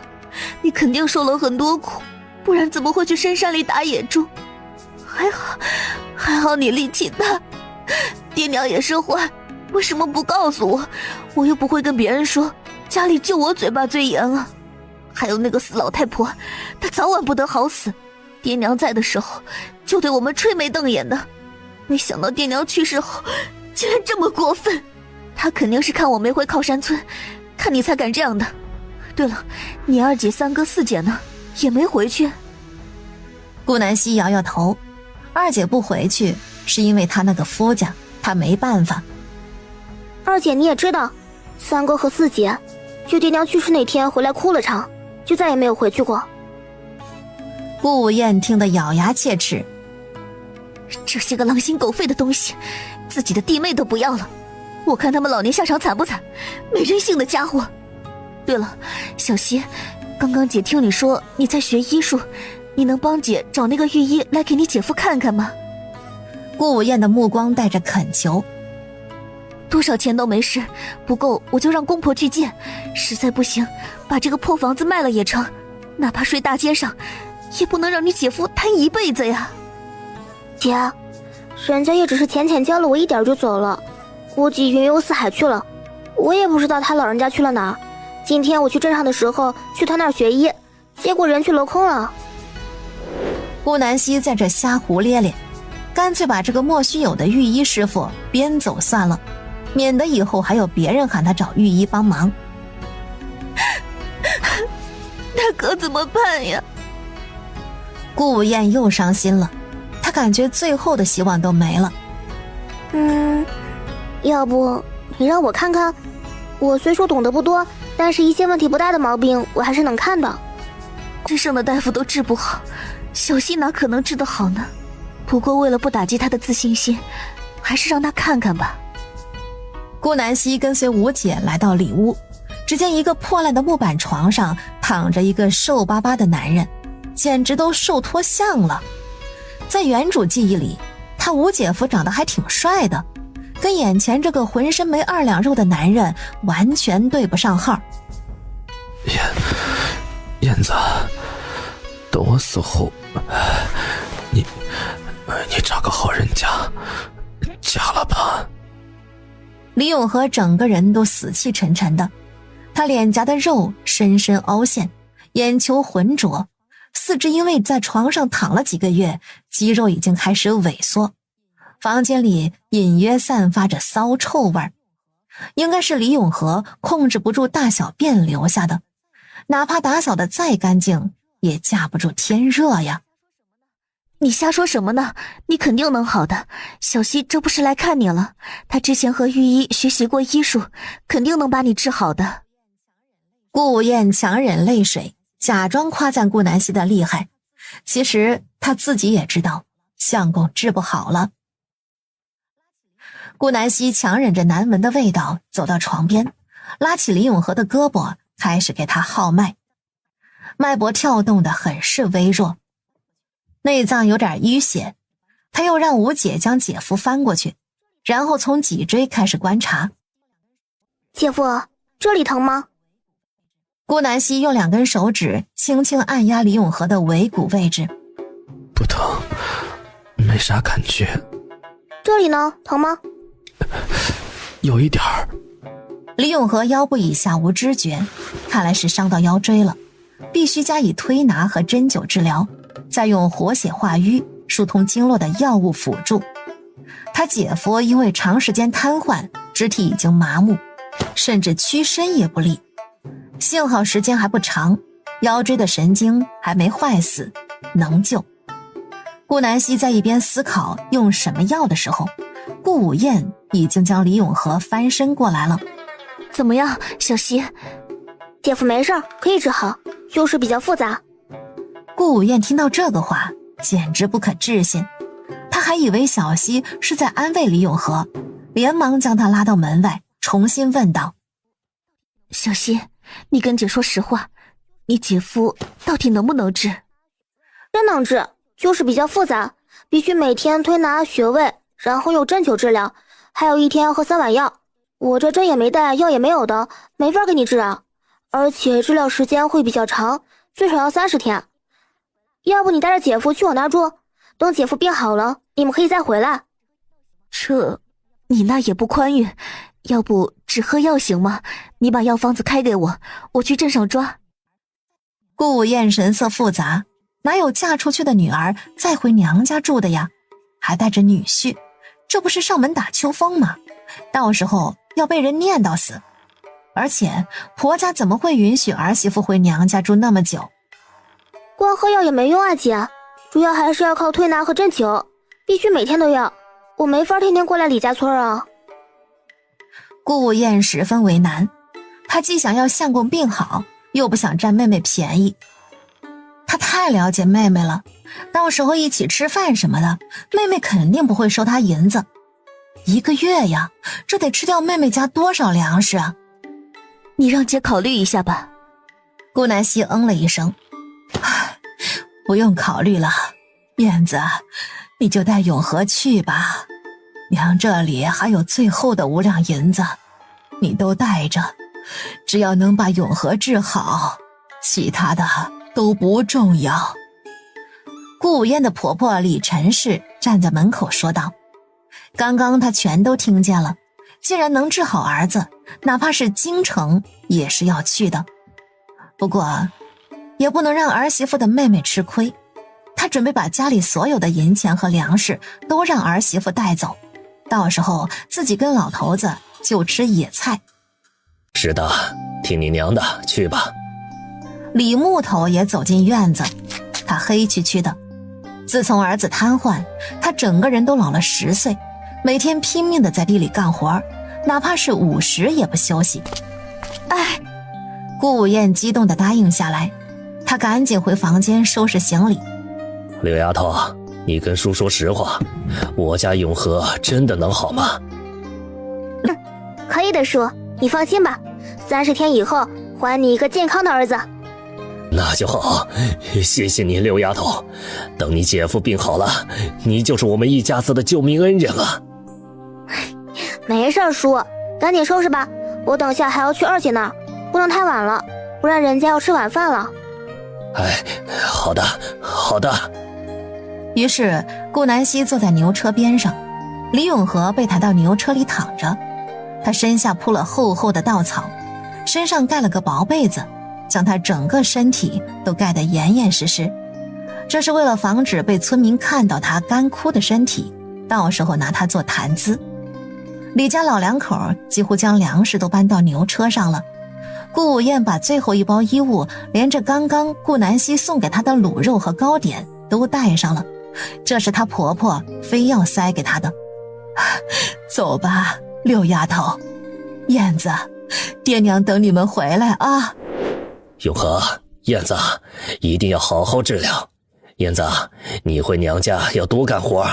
你肯定受了很多苦，不然怎么会去深山里打野猪？还好你力气大，爹娘也是坏，为什么不告诉我？我又不会跟别人说，家里就我嘴巴最严了。还有那个死老太婆，她早晚不得好死，爹娘在的时候就对我们吹眉瞪眼的，没想到爹娘去世后竟然这么过分。她肯定是看我没回靠山村，看你才敢这样的。对了，你2姐3哥4姐呢？也没回去。顾南希摇摇头，2姐不回去是因为她那个夫家，她没办法。2姐你也知道，3哥和4姐就爹娘去世那天回来哭了场，就再也没有回去过。顾午燕听得咬牙切齿，这些个狼心狗肺的东西，自己的弟妹都不要了，我看他们老年下场惨不惨？没人性的家伙。对了，小溪，刚刚姐听你说你在学医术，你能帮姐找那个御医来给你姐夫看看吗？顾午燕的目光带着恳求。多少钱都没事，不够我就让公婆去借，实在不行把这个破房子卖了也成，哪怕睡大街上也不能让你姐夫瘫一辈子呀。姐，人家也只是浅浅教了我一点就走了，估计云游四海去了，我也不知道他老人家去了哪儿。今天我去镇上的时候去他那儿学医，结果人去楼空了。顾南希在这瞎胡咧咧，干脆把这个莫须有的御医师傅编走算了，免得以后还有别人喊他找御医帮忙。那可怎么办呀？顾午燕又伤心了，她感觉最后的希望都没了。要不你让我看看，我虽说懂得不多，但是一些问题不大的毛病我还是能看的。镇上的大夫都治不好，小溪哪可能治得好呢？不过为了不打击他的自信心，还是让他看看吧。顾南希跟随吴姐来到里屋，只见一个破烂的木板床上躺着一个瘦巴巴的男人，简直都瘦脱相了。在原主记忆里，他吴姐夫长得还挺帅的，跟眼前这个浑身没2两肉的男人完全对不上号。燕子，等我死后，你找个好人家嫁了吧。李永和整个人都死气沉沉的，他脸颊的肉深深凹陷，眼球浑浊，四肢因为在床上躺了几个月，肌肉已经开始萎缩。房间里隐约散发着骚臭味儿，应该是李永和控制不住大小便留下的，哪怕打扫得再干净，也架不住天热呀。你瞎说什么呢？你肯定能好的，小溪这不是来看你了，他之前和御医学习过医术，肯定能把你治好的。顾午燕强忍泪水，假装夸赞顾南希的厉害，其实他自己也知道相公治不好了。顾南希强忍着难闻的味道走到床边，拉起李永和的胳膊，开始给他号脉。脉搏跳动得很是微弱，内脏有点淤血。他又让吴姐将姐夫翻过去，然后从脊椎开始观察。姐夫，这里疼吗？顾南希用2根手指轻轻按压李永和的尾骨位置。不疼，没啥感觉。这里呢，疼吗？有一点儿。李永和腰部以下无知觉，看来是伤到腰椎了，必须加以推拿和针灸治疗，再用活血化瘀、疏通经络的药物辅助。他姐夫因为长时间瘫痪，肢体已经麻木，甚至屈身也不利。幸好时间还不长，腰椎的神经还没坏死，能救。顾南希在一边思考用什么药的时候，顾午宴已经将李永和翻身过来了。怎么样，小希？姐夫没事，可以治好，就是比较复杂。顾午宴听到这个话简直不可置信，他还以为小希是在安慰李永和，连忙将他拉到门外，重新问道：小希，你跟姐说实话，你姐夫到底能不能治？真能治，就是比较复杂，必须每天推拿穴位，然后用针灸治疗，还有1天喝3碗药。我这针也没带，药也没有的，没法给你治啊。而且治疗时间会比较长，最少要30天。要不你带着姐夫去我那儿住，等姐夫病好了，你们可以再回来。这，你那也不宽裕，要不只喝药行吗？你把药方子开给我，我去镇上抓。顾午宴神色复杂，哪有嫁出去的女儿再回娘家住的呀？还带着女婿，这不是上门打秋风吗？到时候要被人念叨死。而且婆家怎么会允许儿媳妇回娘家住那么久？光喝药也没用啊姐，主要还是要靠推拿和针灸，必须每天都要，我没法天天过来李家村啊。顾午宴十分为难，他既想要相公病好，又不想占妹妹便宜。他太了解妹妹了，到时候一起吃饭什么的，妹妹肯定不会收他银子。1个月呀，这得吃掉妹妹家多少粮食啊！你让姐考虑一下吧。顾南希嗯了一声，不用考虑了，燕子，你就带永和去吧。娘这里还有最后的5两银子，你都带着，只要能把永和治好，其他的都不重要。顾午宴的婆婆李陈氏站在门口说道，刚刚她全都听见了，既然能治好儿子，哪怕是京城也是要去的。不过也不能让儿媳妇的妹妹吃亏，她准备把家里所有的银钱和粮食都让儿媳妇带走，到时候自己跟老头子就吃野菜。是的，听你娘的，去吧。李木头也走进院子，他黑黢黢的，自从儿子瘫痪，他整个人都老了10岁，每天拼命的在地里干活，哪怕是午时也不休息。哎，顾午宴激动地答应下来，他赶紧回房间收拾行李。刘丫头，你跟叔说实话，我家永和真的能好吗？可以的叔，你放心吧，30天以后还你一个健康的儿子。那就好，谢谢你刘丫头，等你姐夫病好了，你就是我们一家子的救命恩人了。没事叔，赶紧收拾吧，我等下还要去二姐那儿，不能太晚了，不然人家要吃晚饭了。哎，好的好的。于是顾南希坐在牛车边上，李永和被抬到牛车里躺着，他身下铺了厚厚的稻草，身上盖了个薄被子，将他整个身体都盖得严严实实，这是为了防止被村民看到他干枯的身体，到时候拿他做谈资。李家老两口几乎将粮食都搬到牛车上了，顾午宴把最后一包衣物连着刚刚顾南希送给他的卤肉和糕点都带上了，这是她婆婆非要塞给她的。走吧，六丫头，燕子，爹娘等你们回来啊。永和，燕子，一定要好好治疗，燕子，你回娘家要多干活，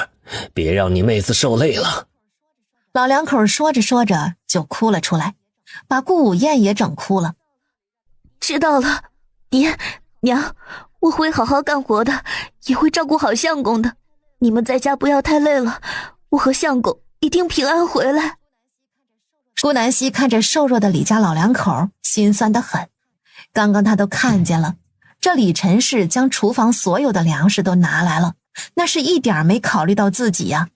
别让你妹子受累了。老两口说着说着就哭了出来，把顾武燕也整哭了。知道了，爹娘，我会好好干活的，也会照顾好相公的。你们在家不要太累了，我和相公一定平安回来。顾南希看着瘦弱的李家老两口，心酸得很。刚刚他都看见了，这李陈氏将厨房所有的粮食都拿来了，那是一点没考虑到自己呀。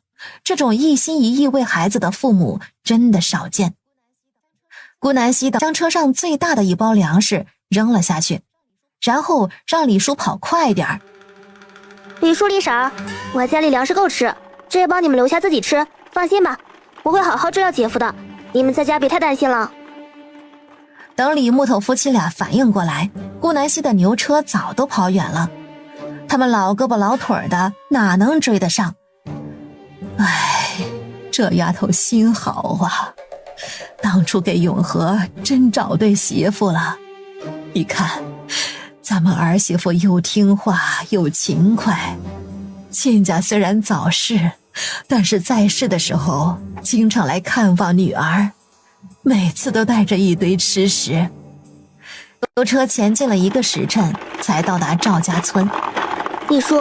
这种一心一意为孩子的父母真的少见。顾南希将车上最大的一包粮食扔了下去，然后让李叔跑快点。李叔、李婶，我家里粮食够吃，这也帮你们留下自己吃，放心吧，我会好好照料姐夫的，你们在家别太担心了。等李木头夫妻俩反应过来，顾南希的牛车早都跑远了，他们老胳膊老腿的哪能追得上？哎，这丫头心好啊，当初给永和真找对媳妇了。你看咱们儿媳妇又听话又勤快，亲家虽然早逝，但是在世的时候经常来看望女儿，每次都带着一堆吃食。牛车前进了1个时辰才到达赵家村。李叔，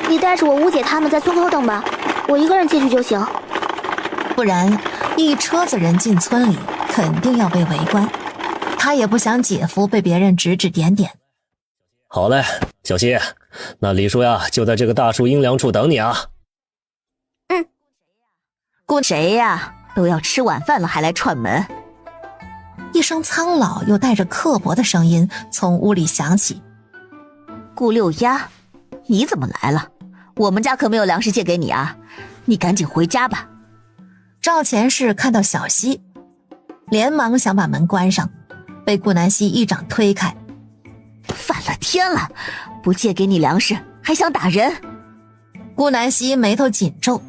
你带着我吴姐他们在村口等吧，我一个人进去就行。不然一车子人进村里肯定要被围观，他也不想姐夫被别人指指点点。好嘞，小希，那李叔呀就在这个大树阴凉处等你啊。顾谁呀？都要吃晚饭了还来串门。一声苍老又带着刻薄的声音从屋里响起。顾六丫，你怎么来了？我们家可没有粮食借给你啊，你赶紧回家吧。赵前世看到小希，连忙想把门关上，被顾南希一掌推开。反了天了，不借给你粮食还想打人。顾南希眉头紧皱，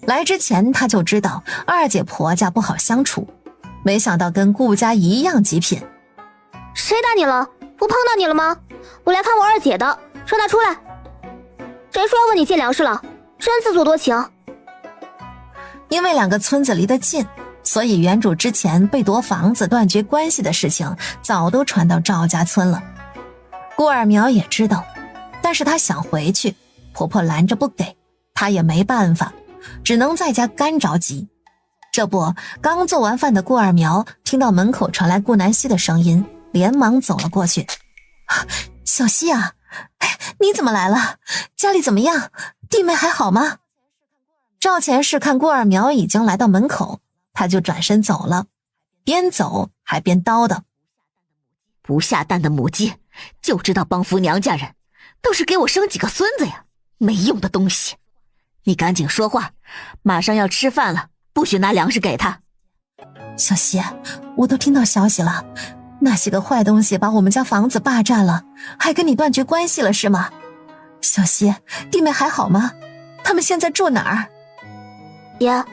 来之前他就知道二姐婆家不好相处，没想到跟顾家一样极品。谁打你了？我碰到你了吗？我来看我二姐的，让她出来。谁说要问你借粮食了？真自作多情。因为2个村子离得近，所以原主之前被夺房子断绝关系的事情早都传到赵家村了。顾二苗也知道，但是她想回去，婆婆拦着不给，她也没办法，只能在家干着急。这不，刚做完饭的顾二苗听到门口传来顾南希的声音，连忙走了过去。小希啊，你怎么来了？家里怎么样？弟妹还好吗？赵前世看顾二苗已经来到门口，他就转身走了，边走还边叨叨：不下蛋的母鸡就知道帮扶娘家人，倒是给我生几个孙子呀，没用的东西。你赶紧说话，马上要吃饭了，不许拿粮食给他。小希，我都听到消息了，那些个坏东西把我们家房子霸占了，还跟你断绝关系了是吗？小希，弟妹还好吗？他们现在住哪儿？爷，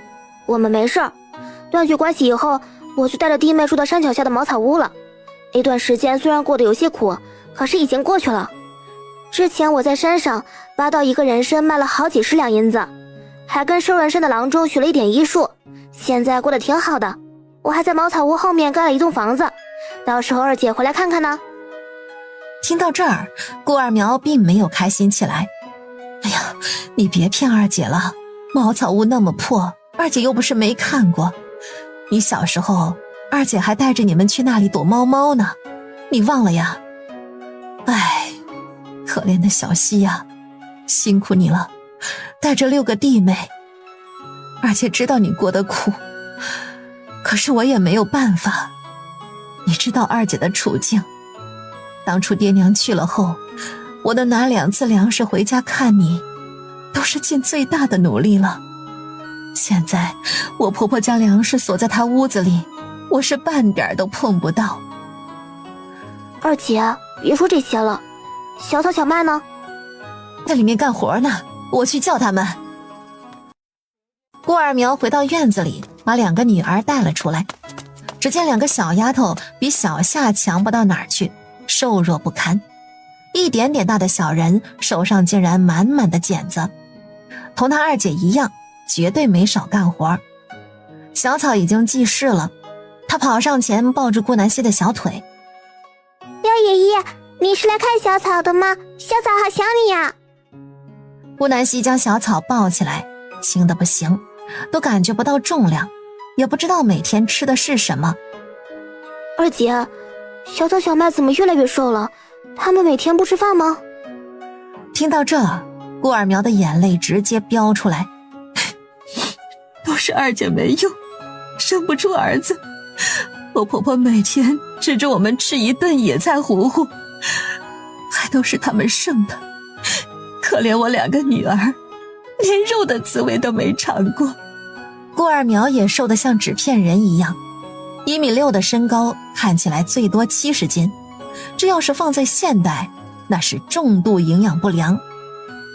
我们没事儿。断绝关系以后，我就带着弟妹住到山脚下的茅草屋了。那段时间虽然过得有些苦，可是已经过去了。之前我在山上挖到一个人参，卖了好几10两银子，还跟收人参的郎中学了一点医术，现在过得挺好的。我还在茅草屋后面盖了一栋房子，到时候二姐回来看看呢。听到这儿，顾二苗并没有开心起来。哎呀，你别骗二姐了，茅草屋那么破，二姐又不是没看过。你小时候，二姐还带着你们去那里躲猫猫呢，你忘了呀？哎，可怜的小希呀，辛苦你了，带着6个弟妹。二姐知道你过得苦，可是我也没有办法。你知道二姐的处境，当初爹娘去了后，我能拿2次粮食回家看你，都是尽最大的努力了。现在我婆婆将粮食锁在她屋子里，我是半点都碰不到。二姐，别说这些了，小草小麦呢？在里面干活呢，我去叫他们。顾二苗回到院子里，把2个女儿带了出来。只见2个小丫头比小夏强不到哪儿去，瘦弱不堪。一点点大的小人手上竟然满满的茧子，同他二姐一样，绝对没少干活。小草已经记事了，他跑上前抱住顾南希的小腿。廖爷爷，你是来看小草的吗？小草好想你呀。顾南希将小草抱起来，轻得不行，都感觉不到重量，也不知道每天吃的是什么。二姐，小草小麦怎么越来越瘦了？他们每天不吃饭吗？听到这，顾二苗的眼泪直接飙出来。都是二姐没用，生不出儿子。我婆婆每天指着我们吃一顿野菜糊糊，还都是他们剩的。可怜我2个女儿，连肉的滋味都没尝过。顾二苗也瘦得像纸片人一样，1.6米的身高，看起来最多70斤。这要是放在现代，那是重度营养不良。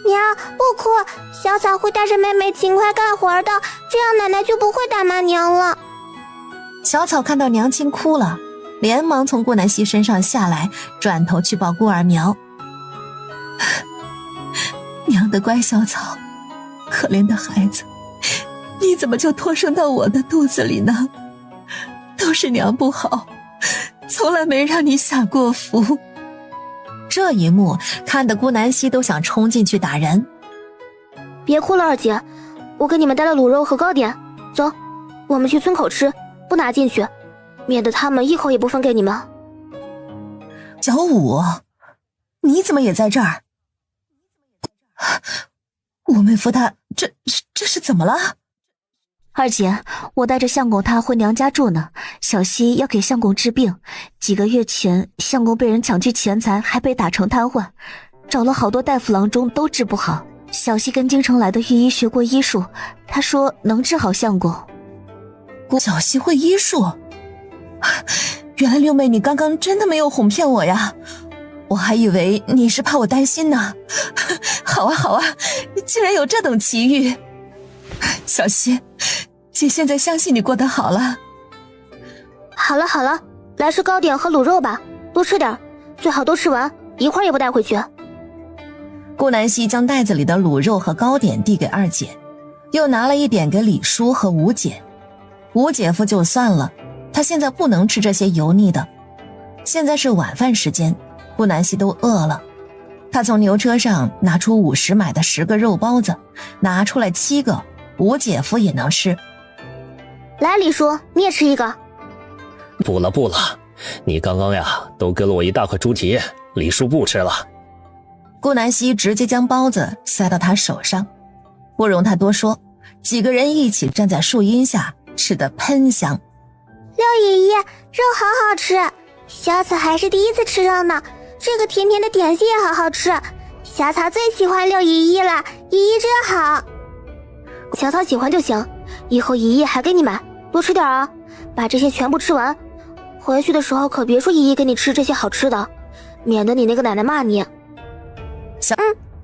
娘，不哭，小草会带着妹妹勤快干活的，这样奶奶就不会打骂娘了。小草看到娘亲哭了，连忙从顾南希身上下来，转头去抱顾二苗。娘的乖小草，可怜的孩子，你怎么就托生到我的肚子里呢？都是娘不好，从来没让你享过福。这一幕看得顾南希都想冲进去打人。别哭了，二姐，我给你们带了卤肉和糕点，走，我们去村口吃，不拿进去，免得他们一口也不分给你们。小五，你怎么也在这儿？我妹夫他这是怎么了？二姐，我带着相公他回娘家住呢，小希要给相公治病。几个月前，相公被人抢去钱财，还被打成瘫痪，找了好多大夫郎中都治不好。小希跟京城来的御医学过医术，他说能治好相公。小希会医术？原来六妹你刚刚真的没有哄骗我呀，我还以为你是怕我担心呢。好啊好啊，竟然有这等奇遇。小希，姐现在相信你过得好了。好了好了，来吃糕点和卤肉吧，多吃点，最好都吃完，一块也不带回去。顾南希将袋子里的卤肉和糕点递给二姐，又拿了一点给李叔和吴姐。吴姐夫就算了，他现在不能吃这些油腻的。现在是晚饭时间，顾南希都饿了。他从牛车上拿出50买的10个肉包子，拿出来7个，吴姐夫也能吃。来，李叔，你也吃一个。不了不了，你刚刚呀都给了我一大块猪蹄，李叔不吃了。顾南希直接将包子塞到他手上，不容他多说，几个人一起站在树荫下，吃得喷香。廖爷爷，肉好好吃，小草还是第一次吃肉呢。这个甜甜的点心也好好吃，小草最喜欢廖姨姨了，姨姨真好。小草喜欢就行，以后姨姨还给你买，多吃点啊，把这些全部吃完。回去的时候可别说姨姨给你吃这些好吃的，免得你那个奶奶骂你。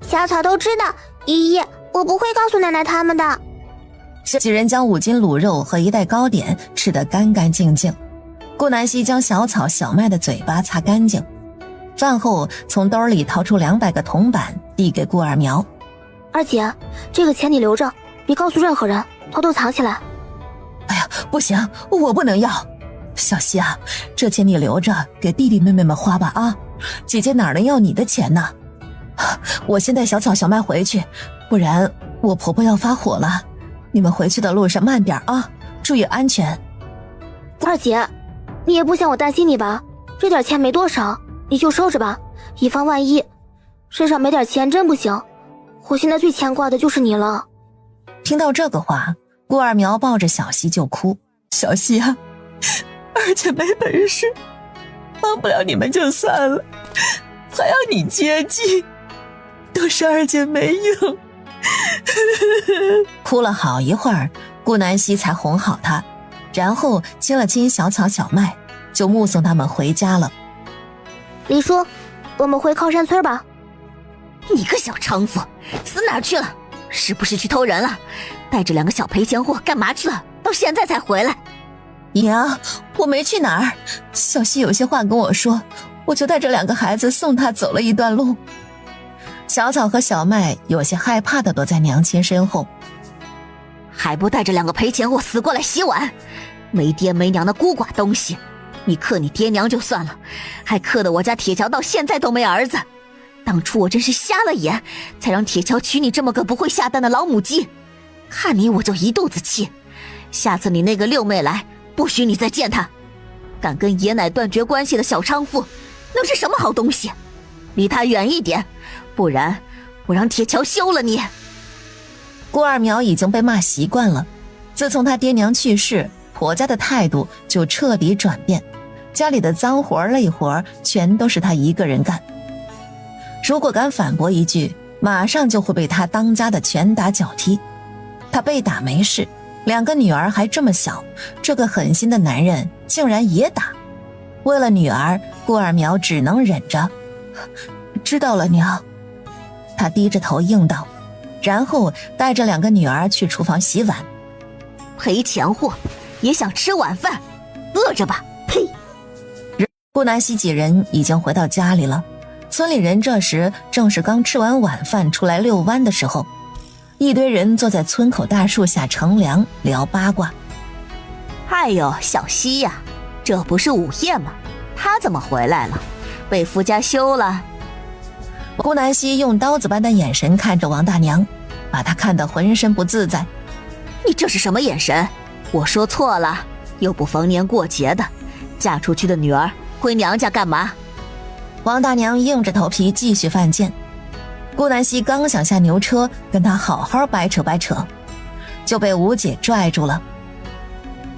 小草都知道，姨姨，我不会告诉奶奶他们的。几人将5斤卤肉和1袋糕点吃得干干净净。顾南希将小草小麦的嘴巴擦干净，饭后从兜里掏出200个铜板递给顾二苗。二姐，这个钱你留着，别告诉任何人，偷偷藏起来。哎呀，不行，我不能要。小希啊，这钱你留着给弟弟妹妹们花吧啊，姐姐哪能要你的钱呢？我先带小草小麦回去，不然我婆婆要发火了。你们回去的路上慢点啊，注意安全。二姐，你也不想我担心你吧？这点钱没多少，你就收着吧，以防万一。身上没点钱真不行，我现在最牵挂的就是你了。听到这个话，顾二苗抱着小希就哭。小希啊，二姐没本事，帮不了你们就算了，还要你接济，都是二姐没用。哭了好一会儿，顾南希才哄好他，然后亲了亲小草小麦，就目送他们回家了。李叔，我们回靠山村吧。你个小娼妇，死哪儿去了？是不是去偷人了？带着2个小赔钱货干嘛去了？到现在才回来。娘，我没去哪儿，小希有些话跟我说，我就带着2个孩子送她走了一段路。小草和小麦有些害怕地躲在娘亲身后。还不带着2个赔钱货死过来洗碗，没爹没娘的孤寡东西！你克你爹娘就算了，还克得我家铁桥到现在都没儿子。当初我真是瞎了眼，才让铁桥娶你这么个不会下蛋的老母鸡。看你我就一肚子气，下次你那个六妹来，不许你再见她。敢跟爷奶断绝关系的小娼妇，能是什么好东西？离她远一点，不然我让铁桥休了你。顾二苗已经被骂习惯了，自从他爹娘去世，婆家的态度就彻底转变，家里的脏活累活全都是他一个人干。如果敢反驳一句，马上就会被他当家的拳打脚踢。他被打没事，2个女儿还这么小，这个狠心的男人竟然也打。为了女儿，顾二苗只能忍着。知道了，娘。他低着头应道，然后带着2个女儿去厨房洗碗。赔钱货也想吃晚饭，饿着吧！呸！顾南希几人已经回到家里了，村里人这时正是刚吃完晚饭出来遛弯的时候，一堆人坐在村口大树下乘凉聊八卦。哎呦，小希呀，这不是午夜吗？他怎么回来了？被夫家休了？顾南希用刀子般的眼神看着王大娘，把她看得浑身不自在。你这是什么眼神？我说错了，又不逢年过节的，嫁出去的女儿回娘家干嘛？王大娘硬着头皮继续犯贱。顾南希刚想下牛车跟她好好掰扯掰扯，就被吴姐拽住了。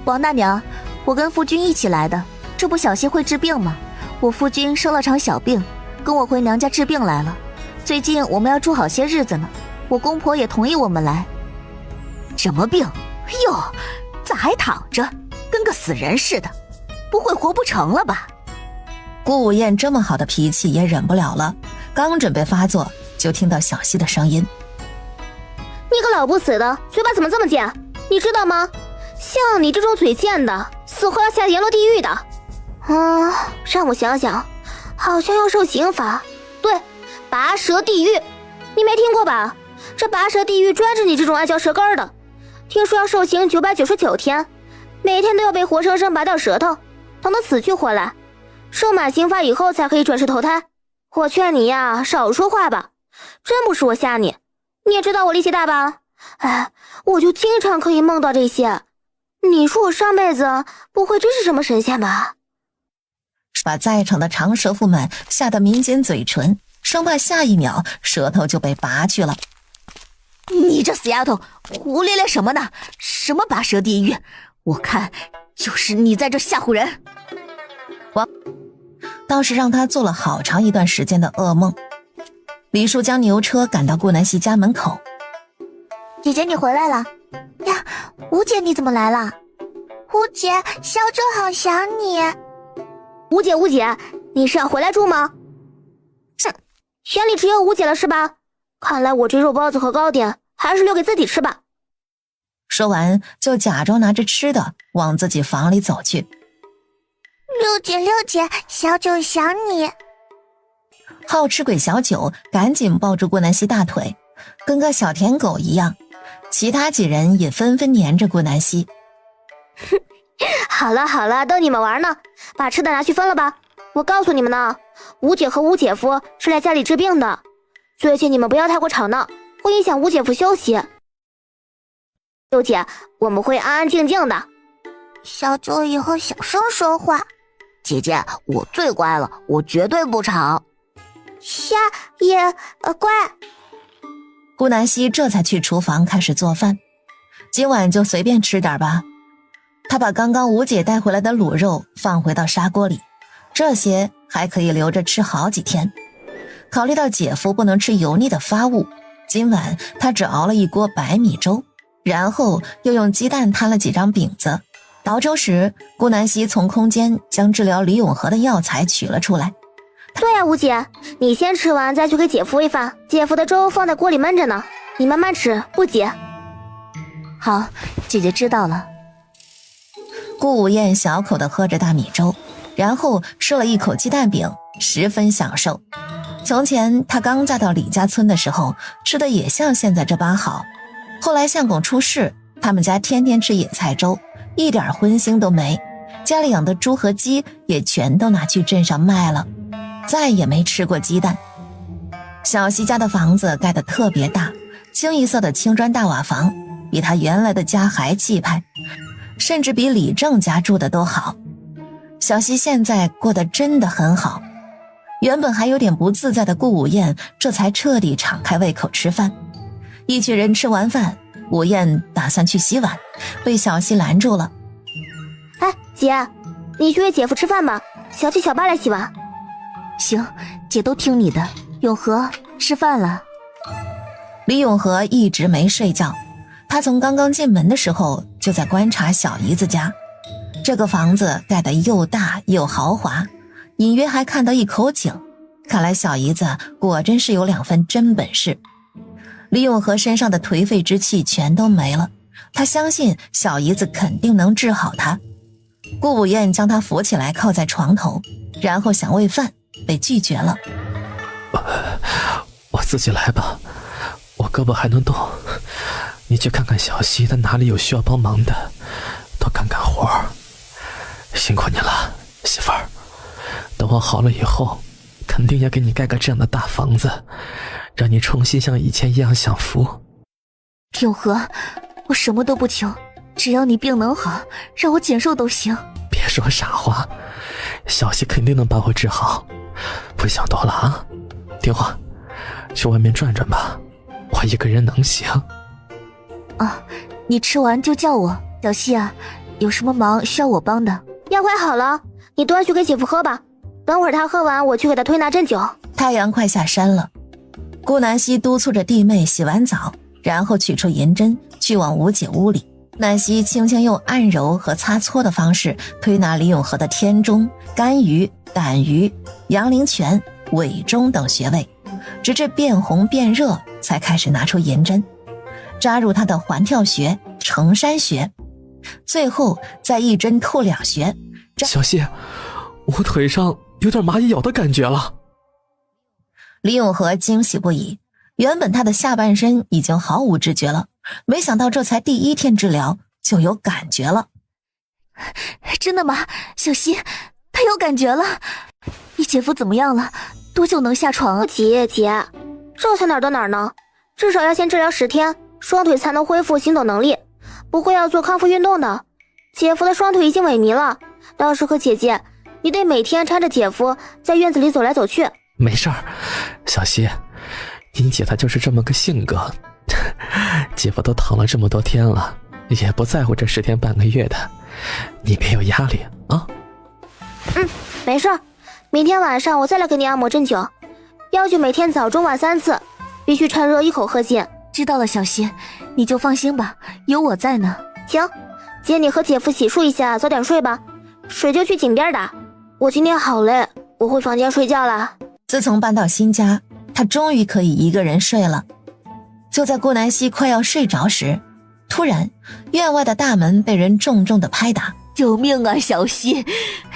王大娘，我跟夫君一起来的，这不小希会治病吗？我夫君生了场小病，跟我回娘家治病来了。最近我们要住好些日子呢，我公婆也同意我们来。什么病？哟，咋还躺着，跟个死人似的？不会活不成了吧？顾午燕这么好的脾气也忍不了了，刚准备发作，就听到小希的声音：“你个老不死的，嘴巴怎么这么贱？你知道吗？像你这种嘴贱的，死后要下阎罗地狱的。让我想想，好像要受刑罚。对，拔舌地狱，你没听过吧？这拔舌地狱专治你这种爱嚼舌根的。听说要受刑999天，每天都要被活生生拔掉舌头，等到死去活来，受满刑罚以后才可以转世投胎。我劝你呀，少说话吧，真不是我吓你。你也知道我力气大吧？哎，我就经常可以梦到这些。你说我上辈子不会真是什么神仙吧？”把在场的长舌妇们吓得抿紧嘴唇，生怕下一秒舌头就被拔去了。你这死丫头，胡咧咧什么呢？什么拔舌地狱？我看就是你在这吓唬人。倒是让他做了好长一段时间的噩梦。李叔将牛车赶到顾南希家门口。姐姐你回来了呀，吴姐你怎么来了？吴姐，小周好想你。吴姐，你是要回来住吗？哼，眼里只有吴姐了是吧？看来我这肉包子和糕点还是留给自己吃吧。说完就假装拿着吃的往自己房里走去。六姐，小九想你。好吃鬼小九赶紧抱住顾南希大腿，跟个小舔狗一样。其他几人也纷纷黏着顾南希。好了，逗你们玩呢，把吃的拿去分了吧。我告诉你们呢，吴姐和吴姐夫是来家里治病的，最近你们不要太过吵闹，会影响吴姐夫休息。六姐，我们会安安静静的。小九以后小声说话。姐姐，我最乖了，我绝对不吵。瞎也乖。顾南希这才去厨房开始做饭，今晚就随便吃点吧。他把刚刚吴姐带回来的卤肉放回到砂锅里，这些还可以留着吃好几天。考虑到姐夫不能吃油腻的发物，今晚他只熬了一锅白米粥，然后又用鸡蛋摊了几张饼子。熬粥时，顾南希从空间将治疗李永和的药材取了出来。对呀，吴姐，你先吃完再去给姐夫喂饭，姐夫的粥放在锅里焖着呢，你慢慢吃，不急。好，姐姐知道了。顾午燕小口地喝着大米粥，然后吃了一口鸡蛋饼，十分享受。从前她刚嫁到李家村的时候，吃的也像现在这般好。后来相公出事，他们家天天吃野菜粥，一点荤腥都没，家里养的猪和鸡也全都拿去镇上卖了，再也没吃过鸡蛋。小西家的房子盖得特别大，清一色的青砖大瓦房，比他原来的家还气派，甚至比李正家住的都好。小西现在过得真的很好，原本还有点不自在的顾午宴这才彻底敞开胃口吃饭。一群人吃完饭，午宴打算去洗碗，被小西拦住了。哎，姐，你去约姐夫吃饭吧，小七小八来洗碗。行，姐都听你的。永和，吃饭了。李永和一直没睡觉，他从刚刚进门的时候就在观察小姨子家。这个房子盖得又大又豪华，隐约还看到一口井，看来小姨子果真是有2分真本事。李永和身上的颓废之气全都没了，他相信小姨子肯定能治好他。顾午宴将他扶起来靠在床头，然后想喂饭，被拒绝了。我自己来吧，我胳膊还能动，你去看看小西，她哪里有需要帮忙的，多干干活。辛苦你了，媳妇儿。等我好了以后，肯定也给你盖个这样的大房子，让你重新像以前一样享福。永和，我什么都不求，只要你病能好，让我减瘦都行。别说傻话，小西肯定能把我治好，不想多了啊。听话，去外面转转吧，我一个人能行。啊，你吃完就叫我。小西啊，有什么忙需要我帮的？药快好了，你端去给姐夫喝吧，等会儿他喝完我去给他推拿针灸。太阳快下山了，顾南希督促着弟妹洗完澡，然后取出银针去往吴姐屋里。南希轻轻用按揉和擦搓的方式推拿李永和的天中、肝俞、胆俞、阳陵泉、尾中等穴位，直至变红变热，才开始拿出银针扎入他的环跳穴、承山穴，最后再一针透2穴。小西，我腿上有点蚂蚁咬的感觉了。李永和惊喜不已，原本他的下半身已经毫无知觉了，没想到这才第1天治疗就有感觉了。真的吗？小西，他有感觉了。你姐夫怎么样了？多久能下床啊？姐，这才哪儿到哪儿呢？至少要先治疗10天，双腿才能恢复行走能力，不会要做康复运动的。姐夫的双腿已经萎靡了，到时候姐姐，你得每天搀着姐夫在院子里走来走去。没事儿，小西，你姐她就是这么个性格。姐夫都躺了这么多天了，也不在乎这10天半个月的，你别有压力啊。没事儿，明天晚上我再来给你按摩针灸，要求每天早中晚3次，必须趁热一口喝尽。知道了，小西，你就放心吧，有我在呢。行，姐你和姐夫洗漱一下，早点睡吧，水就去井边打。我今天好累，我回房间睡觉了。自从搬到新家，他终于可以一个人睡了。就在顾南希快要睡着时，突然院外的大门被人重重的拍打。救命啊，小西，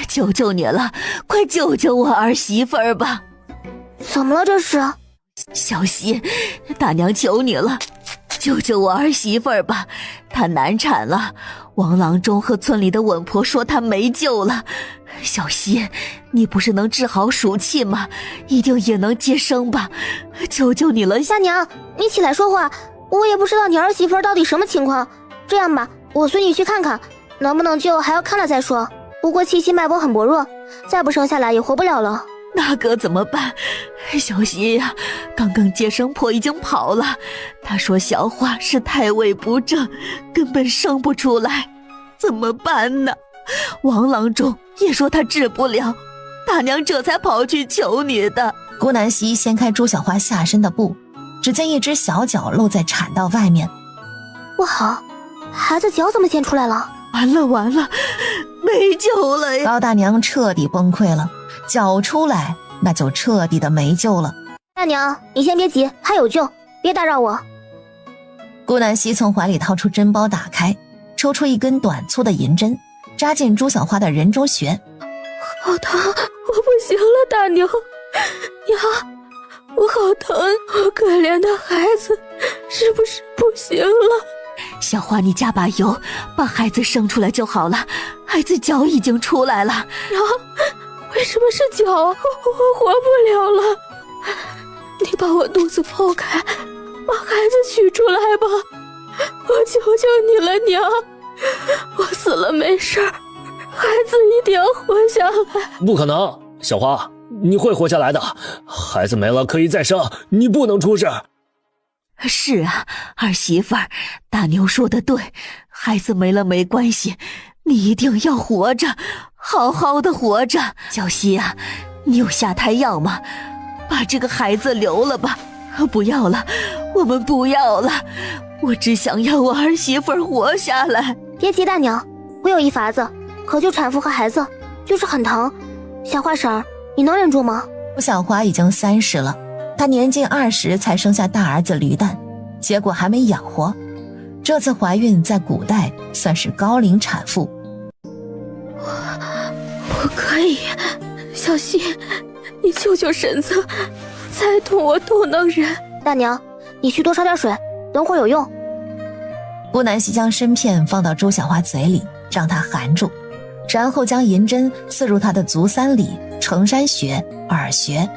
求求你了，快救救我儿媳妇儿吧。怎么了这是？小西，大娘求你了，救救我儿媳妇儿吧，她难产了，王郎中和村里的稳婆说她没救了。小西，你不是能治好暑气吗？一定也能接生吧，求求你了。大娘，你起来说话，我也不知道你儿媳妇到底什么情况。这样吧，我随你去看看，能不能救还要看了再说。不过七夕脉搏很薄弱，再不生下来也活不了了。那可怎么办？小西呀，刚刚接生婆已经跑了，她说小花是胎位不正，根本生不出来，怎么办呢？王郎中也说他治不了，大娘这才跑去求你的。顾南希掀开朱小花下身的布，只见一只小脚露在产道外面。不好，孩子脚怎么先出来了？完了，没救了呀！高大娘彻底崩溃了，脚出来那就彻底的没救了。大娘，你先别急，还有救，别打扰我。顾南希从怀里掏出针包，打开，抽出一根短粗的银针，扎进朱小花的人中穴。好疼，我不行了，大牛，娘，我好疼，我可怜的孩子，是不是不行了？小花，你加把油，把孩子生出来就好了。孩子脚已经出来了。娘，为什么是脚啊？我活不了了。你把我肚子剖开，把孩子取出来吧，我求求你了，娘，我死了没事儿，孩子一定要活下来。不可能，小花，你会活下来的，孩子没了可以再生，你不能出事。是啊，儿媳妇儿，大牛说的对，孩子没了没关系，你一定要活着，好好的活着。小希啊，你有下胎药吗？把这个孩子留了吧，不要了，我们不要了，我只想要我儿媳妇儿活下来。别急，大娘，我有一法子，可救产妇和孩子，就是很疼。小花婶儿，你能忍住吗？朱小花已经30了，她年近20才生下大儿子驴蛋，结果还没养活。这次怀孕在古代算是高龄产妇。我可以，小希，你救救婶子，再痛我都能忍。大娘，你去多烧点水，等会儿有用。顾南希将参片放到朱小花嘴里，让她含住，然后将银针刺入她的足三里、承山穴、耳穴，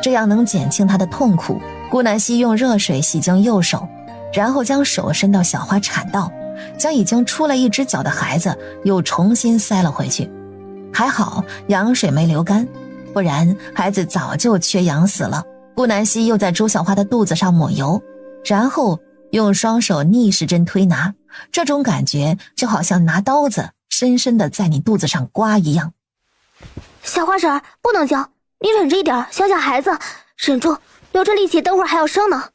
这样能减轻她的痛苦。顾南希用热水洗净右手，然后将手伸到小花产道，将已经出了一只脚的孩子又重新塞了回去。还好羊水没流干，不然孩子早就缺氧死了。顾南希又在朱小花的肚子上抹油，然后用双手逆时针推拿，这种感觉就好像拿刀子深深地在你肚子上刮一样。小花婶儿，不能叫，你忍着一点，小孩子，忍住，留着力气，等会儿还要生呢。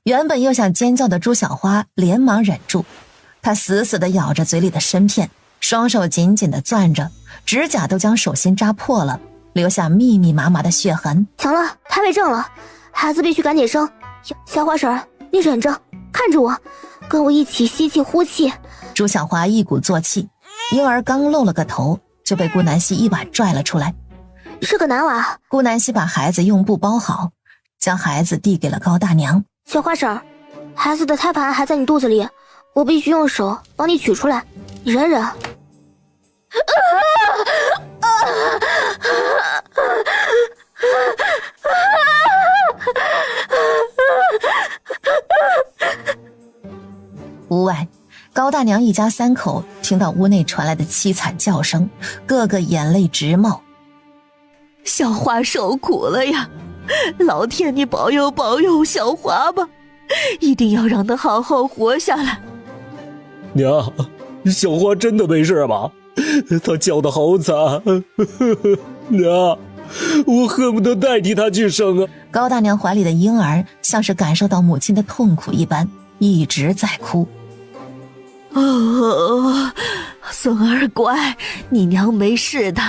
原本又想尖叫的朱小花连忙忍住，她死死地咬着嘴里的参片，双手紧紧地攥着，指甲都将手心扎破了，留下密密麻麻的血痕。强了，胎位正了，孩子必须赶紧生。小花婶儿，你忍着，看着我，跟我一起吸气呼气。朱小花一鼓作气，婴儿刚露了个头，就被顾南希一把拽了出来。是个男娃。顾南希把孩子用布包好，将孩子递给了高大娘。小花婶儿，孩子的胎盘还在你肚子里，我必须用手帮你取出来，你忍忍。屋外，高大娘一家3口听到屋内传来的凄惨叫声，个个眼泪直冒。小花受苦了呀，老天你保佑保佑小花吧，一定要让她好好活下来。娘，小花真的没事吧？她叫得好惨，娘，我恨不得代替她去生啊！高大娘怀里的婴儿像是感受到母亲的痛苦一般，一直在哭。孙儿乖，你娘没事的，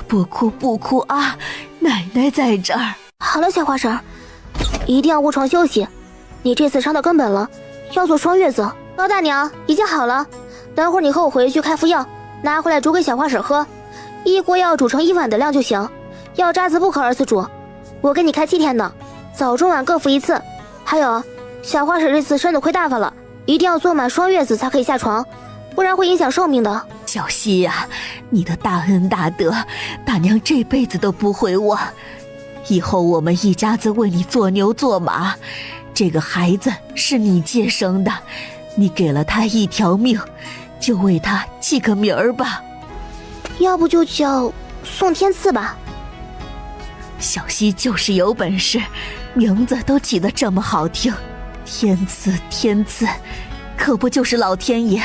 不哭不哭啊，奶奶在这儿。好了，小花婶儿，一定要卧床休息，你这次伤到根本了，要做双月子。高大娘，已经好了，等会儿你和我回去开服药，拿回来煮给小花婶喝，1锅药煮成1碗的量就行，药渣子不可2次煮，我给你开7天呢，早中晚各服1次。还有，小花婶这次身子亏大发了，一定要做满双月子才可以下床，不然会影响寿命的。小希呀，你的大恩大德，大娘这辈子都不会忘。以后我们一家子为你做牛做马，这个孩子是你接生的，你给了他1条命，就为他起个名儿吧。要不就叫宋天赐吧。小希就是有本事，名字都起得这么好听。天赐天赐，可不就是老天爷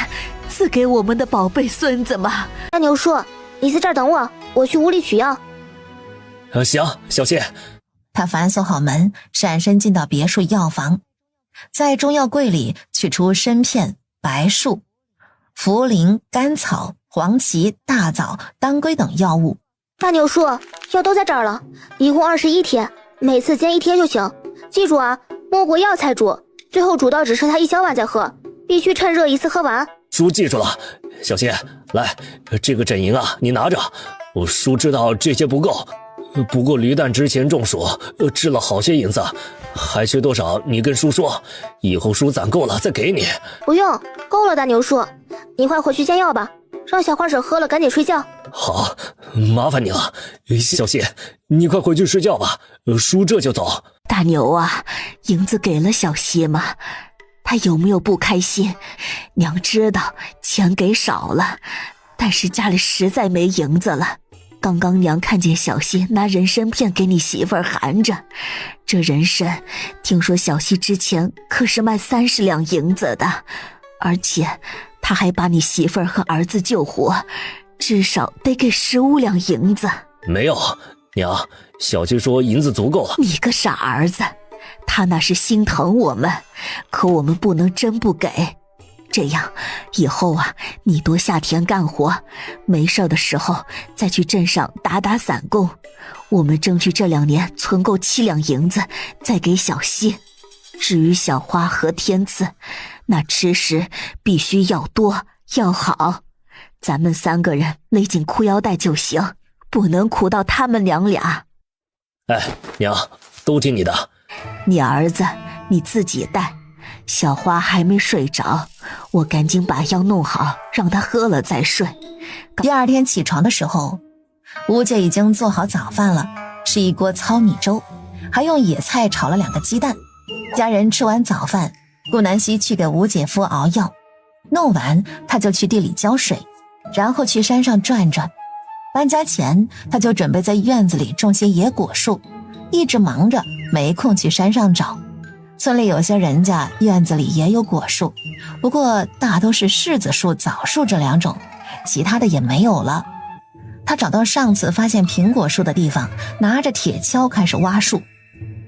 赐给我们的宝贝孙子吗？大牛叔，你在这儿等我，我去屋里取药。行，小谢。他反锁好门，闪身进到别墅药房，在中药柜里取出参片、白术、茯苓、甘草、黄芪、大枣、当归等药物。大牛叔，药都在这儿了，一共21天，每次煎1天就行。记住啊，没过药才煮，最后煮到只剩下1小碗再喝，必须趁热一次喝完。叔记住了。小谢，来，这个枕营啊，你拿着，叔知道这些不够，不过驴蛋之前中暑，吃了好些银子，还缺多少你跟叔说，以后叔攒够了再给你。不用，够了，大牛叔，你快回去煎药吧，让小花婶喝了赶紧睡觉。好，麻烦你了，小希，你快回去睡觉吧，叔这就走。大牛啊，银子给了小希吗？他有没有不开心？娘知道钱给少了，但是家里实在没银子了。刚刚娘看见小希拿人参片给你媳妇儿含着，这人参听说小希之前可是卖30两银子的，而且他还把你媳妇儿和儿子救活，至少得给15两银子。没有，娘，小希说银子足够了。你个傻儿子，他那是心疼我们，可我们不能真不给。这样以后啊，你多下田干活，没事的时候再去镇上打打散工，我们争取这2年存够7两银子再给小希。至于小花和天赐，那吃食必须要多要好，咱们3个人勒紧裤腰带就行，不能苦到他们娘俩。哎，娘，都听你的。你儿子你自己带，小花还没睡着，我赶紧把药弄好，让她喝了再睡。第二天起床的时候，吴姐已经做好早饭了，是一锅糙米粥，还用野菜炒了2个鸡蛋。家人吃完早饭，顾南希去给吴姐夫熬药，弄完他就去地里浇水，然后去山上转转。搬家前他就准备在院子里种些野果树，一直忙着没空去山上找。村里有些人家院子里也有果树，不过大都是柿子树、枣树这2种，其他的也没有了。他找到上次发现苹果树的地方，拿着铁锹开始挖树，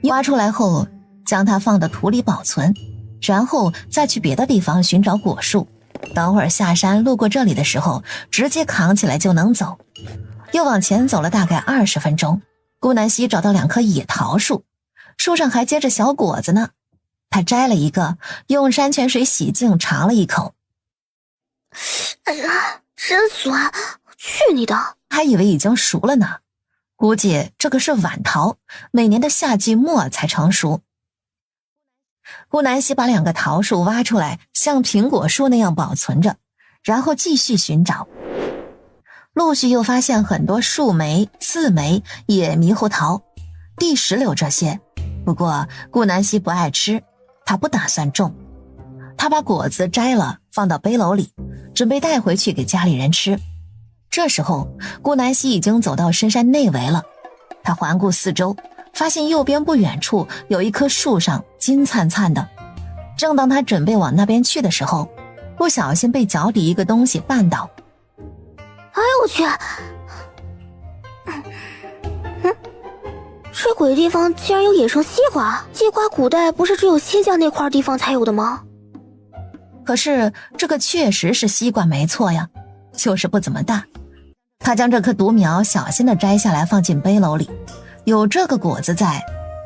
挖出来后将它放到土里保存，然后再去别的地方寻找果树，等会儿下山路过这里的时候直接扛起来就能走。又往前走了大概20分钟，顾南希找到2棵野桃树，树上还结着小果子呢。他摘了一个，用山泉水洗净，尝了一口。哎呀，真酸！去你的！还以为已经熟了呢，估计这个是晚桃，每年的夏季末才成熟。顾南希把2个桃树挖出来，像苹果树那样保存着，然后继续寻找。陆续又发现很多树莓、刺莓、野猕猴桃、地石榴这些，不过顾南希不爱吃，他不打算种。他把果子摘了放到背篓里，准备带回去给家里人吃。这时候顾南希已经走到深山内围了，他环顾四周，发现右边不远处有一棵树上金灿灿的。正当他准备往那边去的时候，不小心被脚底一个东西绊倒。哎呦我去！这鬼地方竟然有野生西瓜！西瓜古代不是只有新疆那块地方才有的吗？可是这个确实是西瓜没错呀，就是不怎么大。他将这棵独苗小心地摘下来放进背篓里，有这个果子在，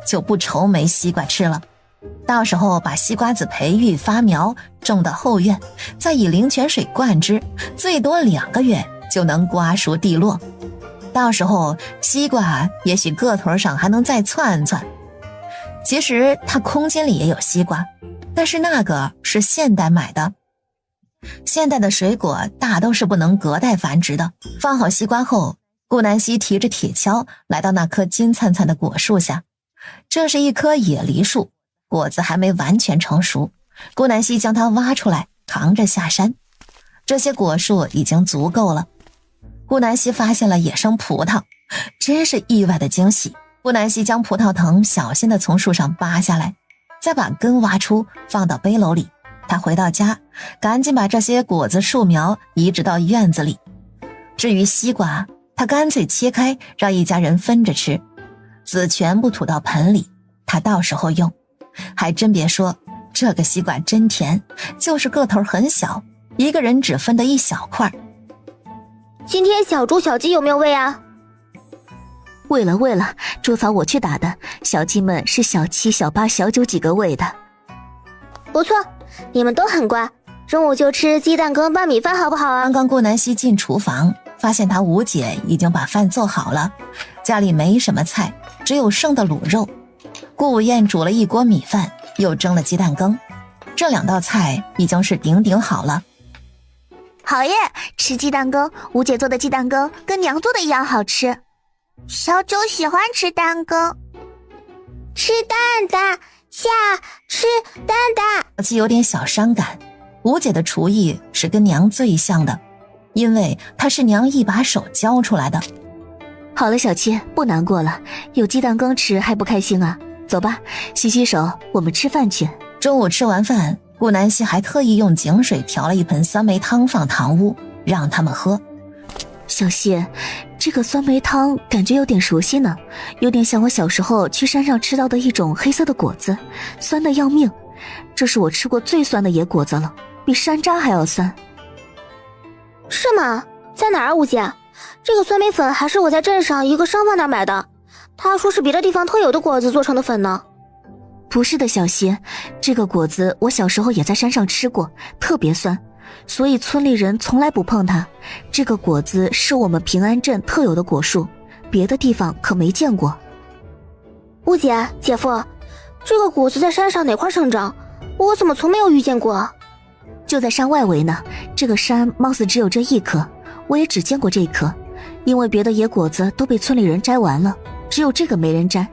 就不愁没西瓜吃了。到时候把西瓜子培育发苗，种到后院，再以灵泉水灌之，最多2个月就能瓜熟蒂落。到时候西瓜也许个头上还能再窜窜。其实它空间里也有西瓜，但是那个是现代买的。现代的水果大都是不能隔代繁殖的。放好西瓜后，顾南希提着铁锹来到那棵金灿灿的果树下。这是一棵野梨树，果子还没完全成熟。顾南希将它挖出来，扛着下山。这些果树已经足够了。顾南希发现了野生葡萄，真是意外的惊喜。顾南希将葡萄藤小心地从树上拔下来，再把根挖出，放到背篓里。他回到家，赶紧把这些果子树苗移植到院子里。至于西瓜，他干脆切开，让一家人分着吃，籽全部吐到盆里，他到时候用。还真别说，这个西瓜真甜，就是个头很小，一个人只分得一小块。今天小猪小鸡有没有喂啊？喂了，猪草我去打的，小鸡们是小7、小8、小9几个喂的。不错，你们都很乖。中午就吃鸡蛋羹拌米饭好不好啊？刚刚顾南希进厨房，发现她吴姐已经把饭做好了，家里没什么菜，只有剩的卤肉。顾午宴煮了一锅米饭，又蒸了鸡蛋羹，这2道菜已经是顶顶好了。好耶，吃鸡蛋羹，吴姐做的鸡蛋羹跟娘做的一样好吃。小九喜欢吃蛋羹，吃蛋蛋，吃蛋蛋。小七有点小伤感，吴姐的厨艺是跟娘最像的，因为她是娘一把手教出来的。好了，小七，不难过了，有鸡蛋羹吃还不开心啊？走吧，洗洗手，我们吃饭去。中午吃完饭，顾南希还特意用井水调了一盆酸梅汤放堂屋，让他们喝。小希，这个酸梅汤感觉有点熟悉呢，有点像我小时候去山上吃到的一种黑色的果子，酸的要命。这是我吃过最酸的野果子了，比山楂还要酸。是吗？在哪儿，吴姐？这个酸梅粉还是我在镇上一个商贩那买的，他说是别的地方特有的果子做成的粉呢。不是的，小希，这个果子我小时候也在山上吃过，特别酸，所以村里人从来不碰它。这个果子是我们平安镇特有的果树，别的地方可没见过。吴姐，姐夫，这个果子在山上哪块生长？我怎么从没有遇见过？就在山外围呢，这个山貌似只有这一棵，我也只见过这棵，因为别的野果子都被村里人摘完了，只有这个没人摘，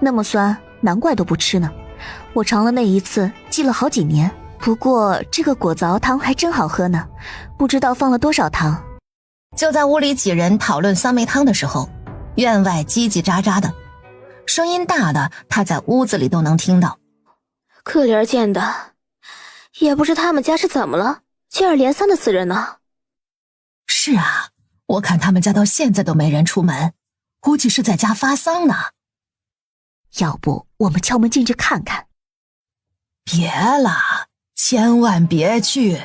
那么酸，难怪都不吃呢。我尝了那一次，记了好几年。不过这个果子熬汤还真好喝呢，不知道放了多少糖。就在屋里几人讨论酸梅汤的时候，院外叽叽喳喳的，声音大的他在屋子里都能听到。可怜见的，也不知他们家是怎么了，接二连三的死人呢。是啊，我看他们家到现在都没人出门，估计是在家发丧呢。要不我们敲门进去看看？别了，千万别去，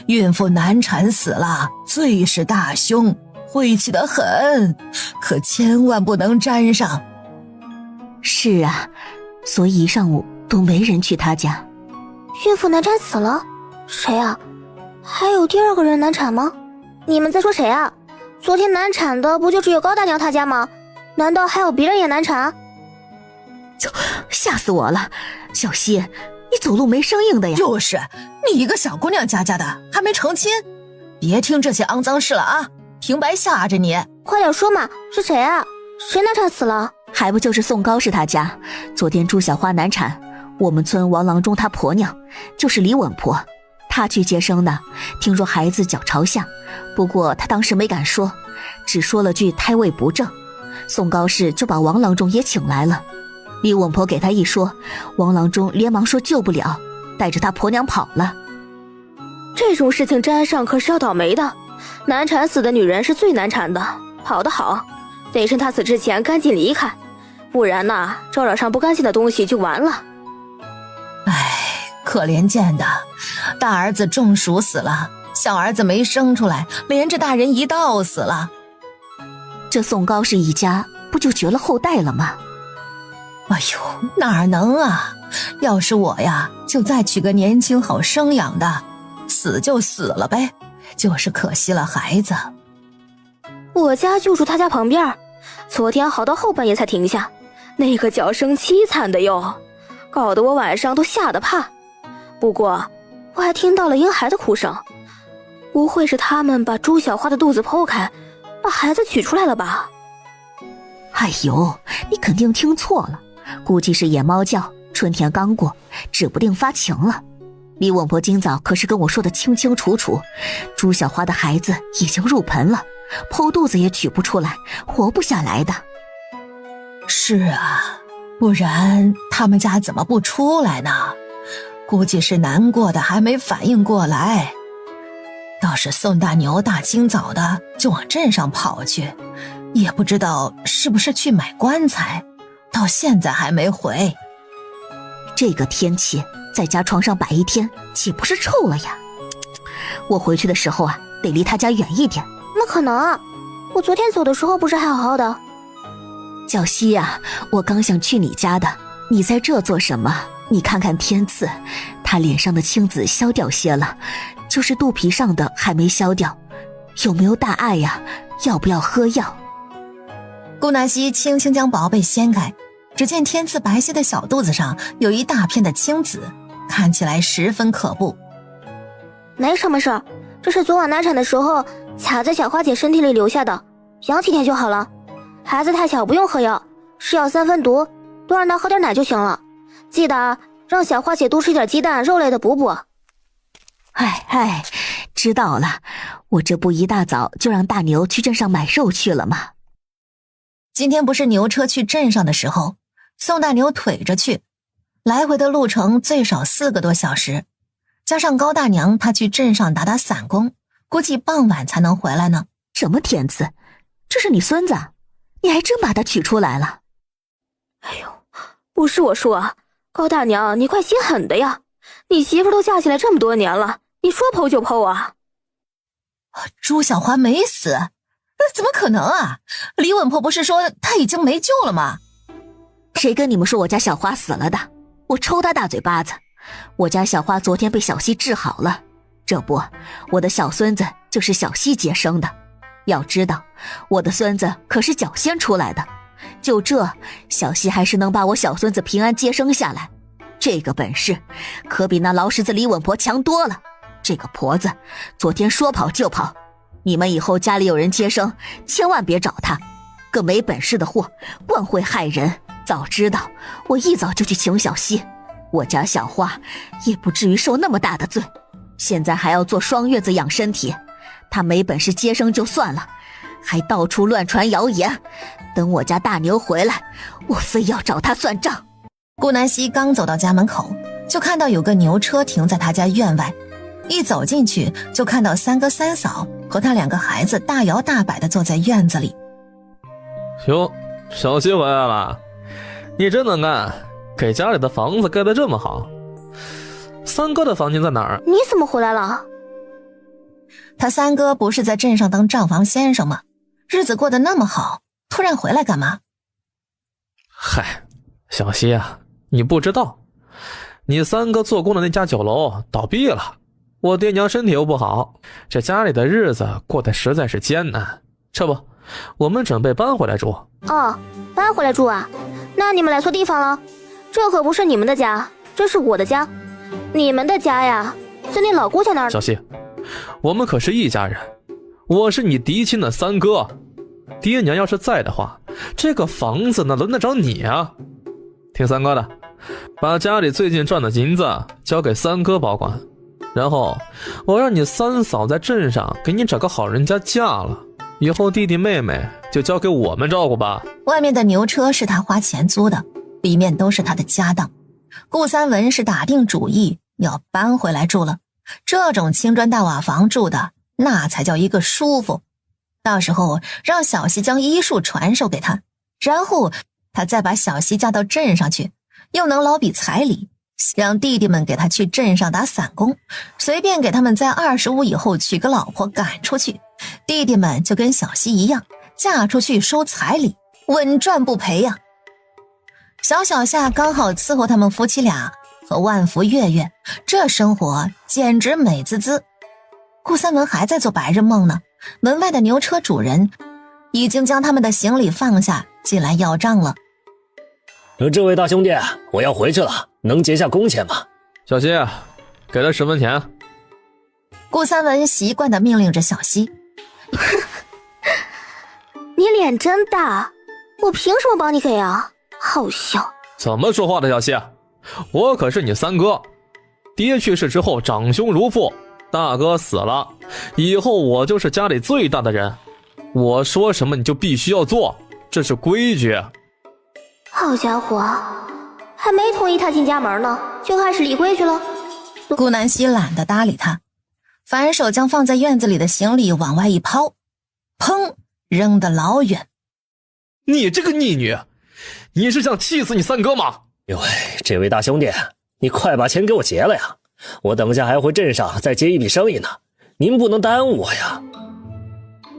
孕妇难产死了，罪是大凶，晦气得很，可千万不能沾上。是啊，所以一上午都没人去他家。孕妇难产死了？谁啊？还有第二个人难产吗？你们在说谁啊？昨天难产的不就只有高大娘她家吗？难道还有别人也难产？吓死我了！小希，你走路没生硬的呀？就是，你一个小姑娘家的，还没成亲，别听这些肮脏事了啊！平白吓着你。快点说嘛，是谁啊？谁难产死了？还不就是宋高氏他家，昨天朱小花难产，我们村王郎中他婆娘，就是李稳婆，她去接生的，听说孩子脚朝下，不过她当时没敢说，只说了句胎位不正，宋高氏就把王郎中也请来了。李稳婆给他一说，王郎中连忙说救不了，带着他婆娘跑了。这种事情沾上可是要倒霉的，难产死的女人是最难产的，跑得好，得趁她死之前赶紧离开，不然呐，招惹上不干净的东西就完了。唉，可怜见的，大儿子中暑死了，小儿子没生出来，连着大人一道死了。这宋高氏一家不就绝了后代了吗？哎呦，哪能啊！要是我呀，就再娶个年轻好生养的，死就死了呗，就是可惜了孩子。我家就住他家旁边，昨天好到后半夜才停下，那个叫声凄惨的哟，搞得我晚上都吓得怕。不过我还听到了婴孩的哭声，不会是他们把朱小花的肚子剖开，把孩子取出来了吧？哎呦，你肯定听错了，估计是野猫叫，春天刚过，指不定发情了。李稳婆今早可是跟我说的清清楚楚，朱小花的孩子已经入盆了，剖肚子也取不出来，活不下来的。是啊，不然他们家怎么不出来呢？估计是难过的还没反应过来。倒是宋大牛大清早的就往镇上跑去，也不知道是不是去买棺材，到现在还没回。这个天气在家床上摆一天，岂不是臭了呀？我回去的时候啊，得离他家远一点。那可能啊，我昨天走的时候不是还好好的。小希啊，我刚想去你家的，你在这做什么？你看看天赐，他脸上的青紫消掉些了，就是肚皮上的还没消掉，有没有大碍呀？要不要喝药？顾南希轻轻将宝贝掀开，只见天赐白皙的小肚子上有一大片的青紫，看起来十分可怖。没什么事儿，这是昨晚难产的时候卡在小花姐身体里留下的，养几天就好了。孩子太小不用喝药，是药3分毒，多让她喝点奶就行了。记得让小花姐多吃点鸡蛋肉类的补补。哎，知道了，我这不一大早就让大牛去镇上买肉去了吗？今天不是牛车去镇上的时候，宋大牛腿着去，来回的路程最少4个多小时，加上高大娘她去镇上打散工，估计傍晚才能回来呢。什么天赐？这是你孙子？你还真把他取出来了？哎呦，不是我说，高大娘你快心狠的呀，你媳妇都嫁起来这么多年了，你说剖就剖啊。朱小花没死？怎么可能啊？李稳婆不是说她已经没救了吗？谁跟你们说我家小花死了的？我抽他大嘴巴子！我家小花昨天被小西治好了，这不，我的小孙子就是小西接生的。要知道，我的孙子可是脚先出来的，就这，小西还是能把我小孙子平安接生下来。这个本事，可比那老狮子李稳婆强多了。这个婆子，昨天说跑就跑。你们以后家里有人接生，千万别找他，个没本事的货，惯会害人。早知道，我一早就去请小西，我家小花也不至于受那么大的罪。现在还要做双月子养身体，他没本事接生就算了，还到处乱传谣言。等我家大牛回来，我非要找他算账。顾南希刚走到家门口，就看到有个牛车停在他家院外，一走进去就看到3哥3嫂和他2个孩子大摇大摆地坐在院子里。哟，小西回来了，你真能干，给家里的房子盖得这么好。3哥的房间在哪儿？你怎么回来了？他3哥不是在镇上当账房先生吗？日子过得那么好，突然回来干嘛？嗨，小西啊，你不知道，你3哥做工的那家酒楼倒闭了，我爹娘身体又不好，这家里的日子过得实在是艰难。这不，我们准备搬回来住。哦，搬回来住啊？那你们来错地方了，这可不是你们的家，这是我的家。你们的家呀，在那老姑家那儿。小西，我们可是一家人，我是你嫡亲的3哥，爹娘要是在的话，这个房子哪轮得着你啊？听3哥的，把家里最近赚的银子交给3哥保管，然后我让你3嫂在镇上给你找个好人家嫁了，以后弟弟妹妹就交给我们照顾吧。外面的牛车是他花钱租的，里面都是他的家当。顾三文是打定主意要搬回来住了，这种青砖大瓦房住的那才叫一个舒服。到时候让小西将医术传授给他，然后他再把小西嫁到镇上去，又能捞笔彩礼，让弟弟们给他去镇上打散工，随便给他们在25以后娶个老婆赶出去，弟弟们就跟小西一样嫁出去收彩礼，稳赚不赔呀。小小夏刚好伺候他们夫妻俩和万福月月，这生活简直美滋滋。顾三文还在做白日梦呢，门外的牛车主人已经将他们的行李放下，进来要账了。这位大兄弟，我要回去了，能结下工钱吗？小西，给他10分钱。顾三文习惯地命令着小西。你脸真大，我凭什么帮你给啊？好笑。怎么说话的小西？我可是你3哥，爹去世之后长兄如父，大哥死了以后我就是家里最大的人，我说什么你就必须要做，这是规矩。好家伙，还没同意他进家门呢，就开始立规矩了。顾南希懒得搭理他，反手将放在院子里的行李往外一抛，砰，扔得老远。你这个逆女，你是想气死你3哥吗？哟喂，这位大兄弟，你快把钱给我结了呀，我等下还回镇上再接一笔生意呢，您不能耽误我呀。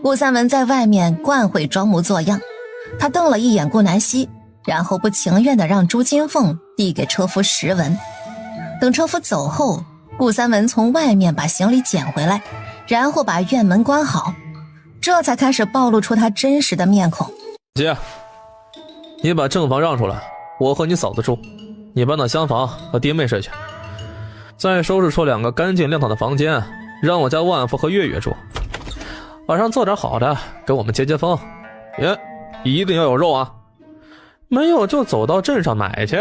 顾三文在外面惯会装模作样，他瞪了一眼顾南希，然后不情愿地让朱金凤递给车夫10文。等车夫走后，顾三文从外面把行李捡回来，然后把院门关好，这才开始暴露出他真实的面孔。姐，你把正房让出来，我和你嫂子住，你搬到厢房和弟妹睡去，再收拾出2个干净亮堂的房间，让我家万福和月月住。晚上做点好的给我们接风，一定要有肉啊，没有就走到镇上买去，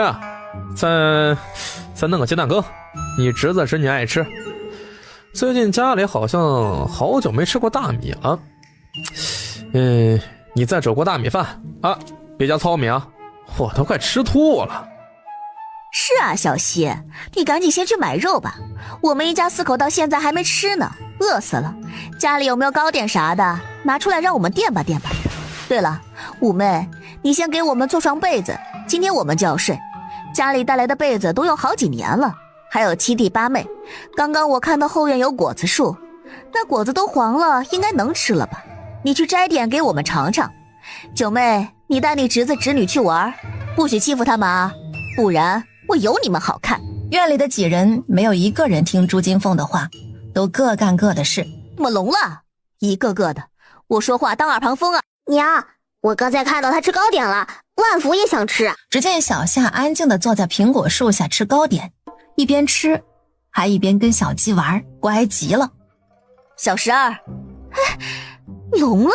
再弄个鸡蛋羹，你侄子侄女爱吃。最近家里好像好久没吃过大米了，你再煮锅大米饭啊，别加糙米啊，我都快吃吐了。是啊，小西，你赶紧先去买肉吧，我们一家4口到现在还没吃呢，饿死了。家里有没有糕点啥的，拿出来让我们垫吧垫吧。对了，五妹，你先给我们做床被子，今天我们就要睡。家里带来的被子都有好几年了，还有7弟8妹。刚刚我看到后院有果子树，那果子都黄了，应该能吃了吧？你去摘点给我们尝尝。九妹，你带你侄子侄女去玩，不许欺负他们啊，不然我有你们好看。院里的几人没有一个人听朱金凤的话，都各干各的事。怎么聋了？一个个的，我说话当耳旁风啊！娘，我刚才看到他吃糕点了，万福也想吃。只见小夏安静地坐在苹果树下吃糕点，一边吃还一边跟小鸡玩，乖极了。小12，聋了！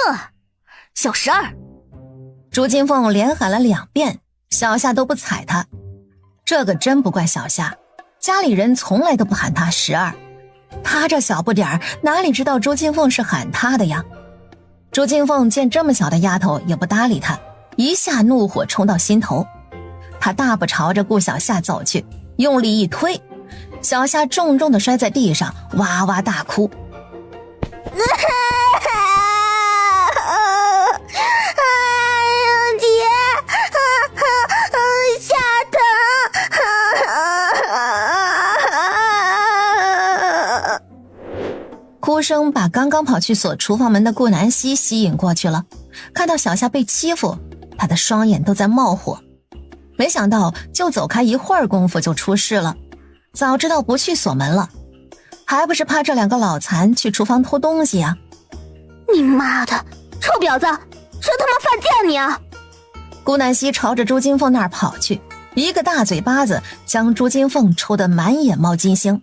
小12，朱金凤连喊了2遍，小夏都不睬他。这个真不怪小夏，家里人从来都不喊他12，他这小不点儿哪里知道朱金凤是喊他的呀？朱金凤见这么小的丫头也不搭理他，一下怒火冲到心头，他大步朝着顾小夏走去，用力一推，小夏重重地摔在地上，哇哇大哭。哭声把刚刚跑去锁厨房门的顾南希吸引过去了，看到小夏被欺负，他的双眼都在冒火。没想到就走开一会儿功夫就出事了，早知道不去锁门了，还不是怕这2个老残去厨房偷东西啊！你妈的，臭婊子，真他妈犯贱你啊！顾南希朝着朱金凤那儿跑去，一个大嘴巴子将朱金凤抽得满眼冒金星。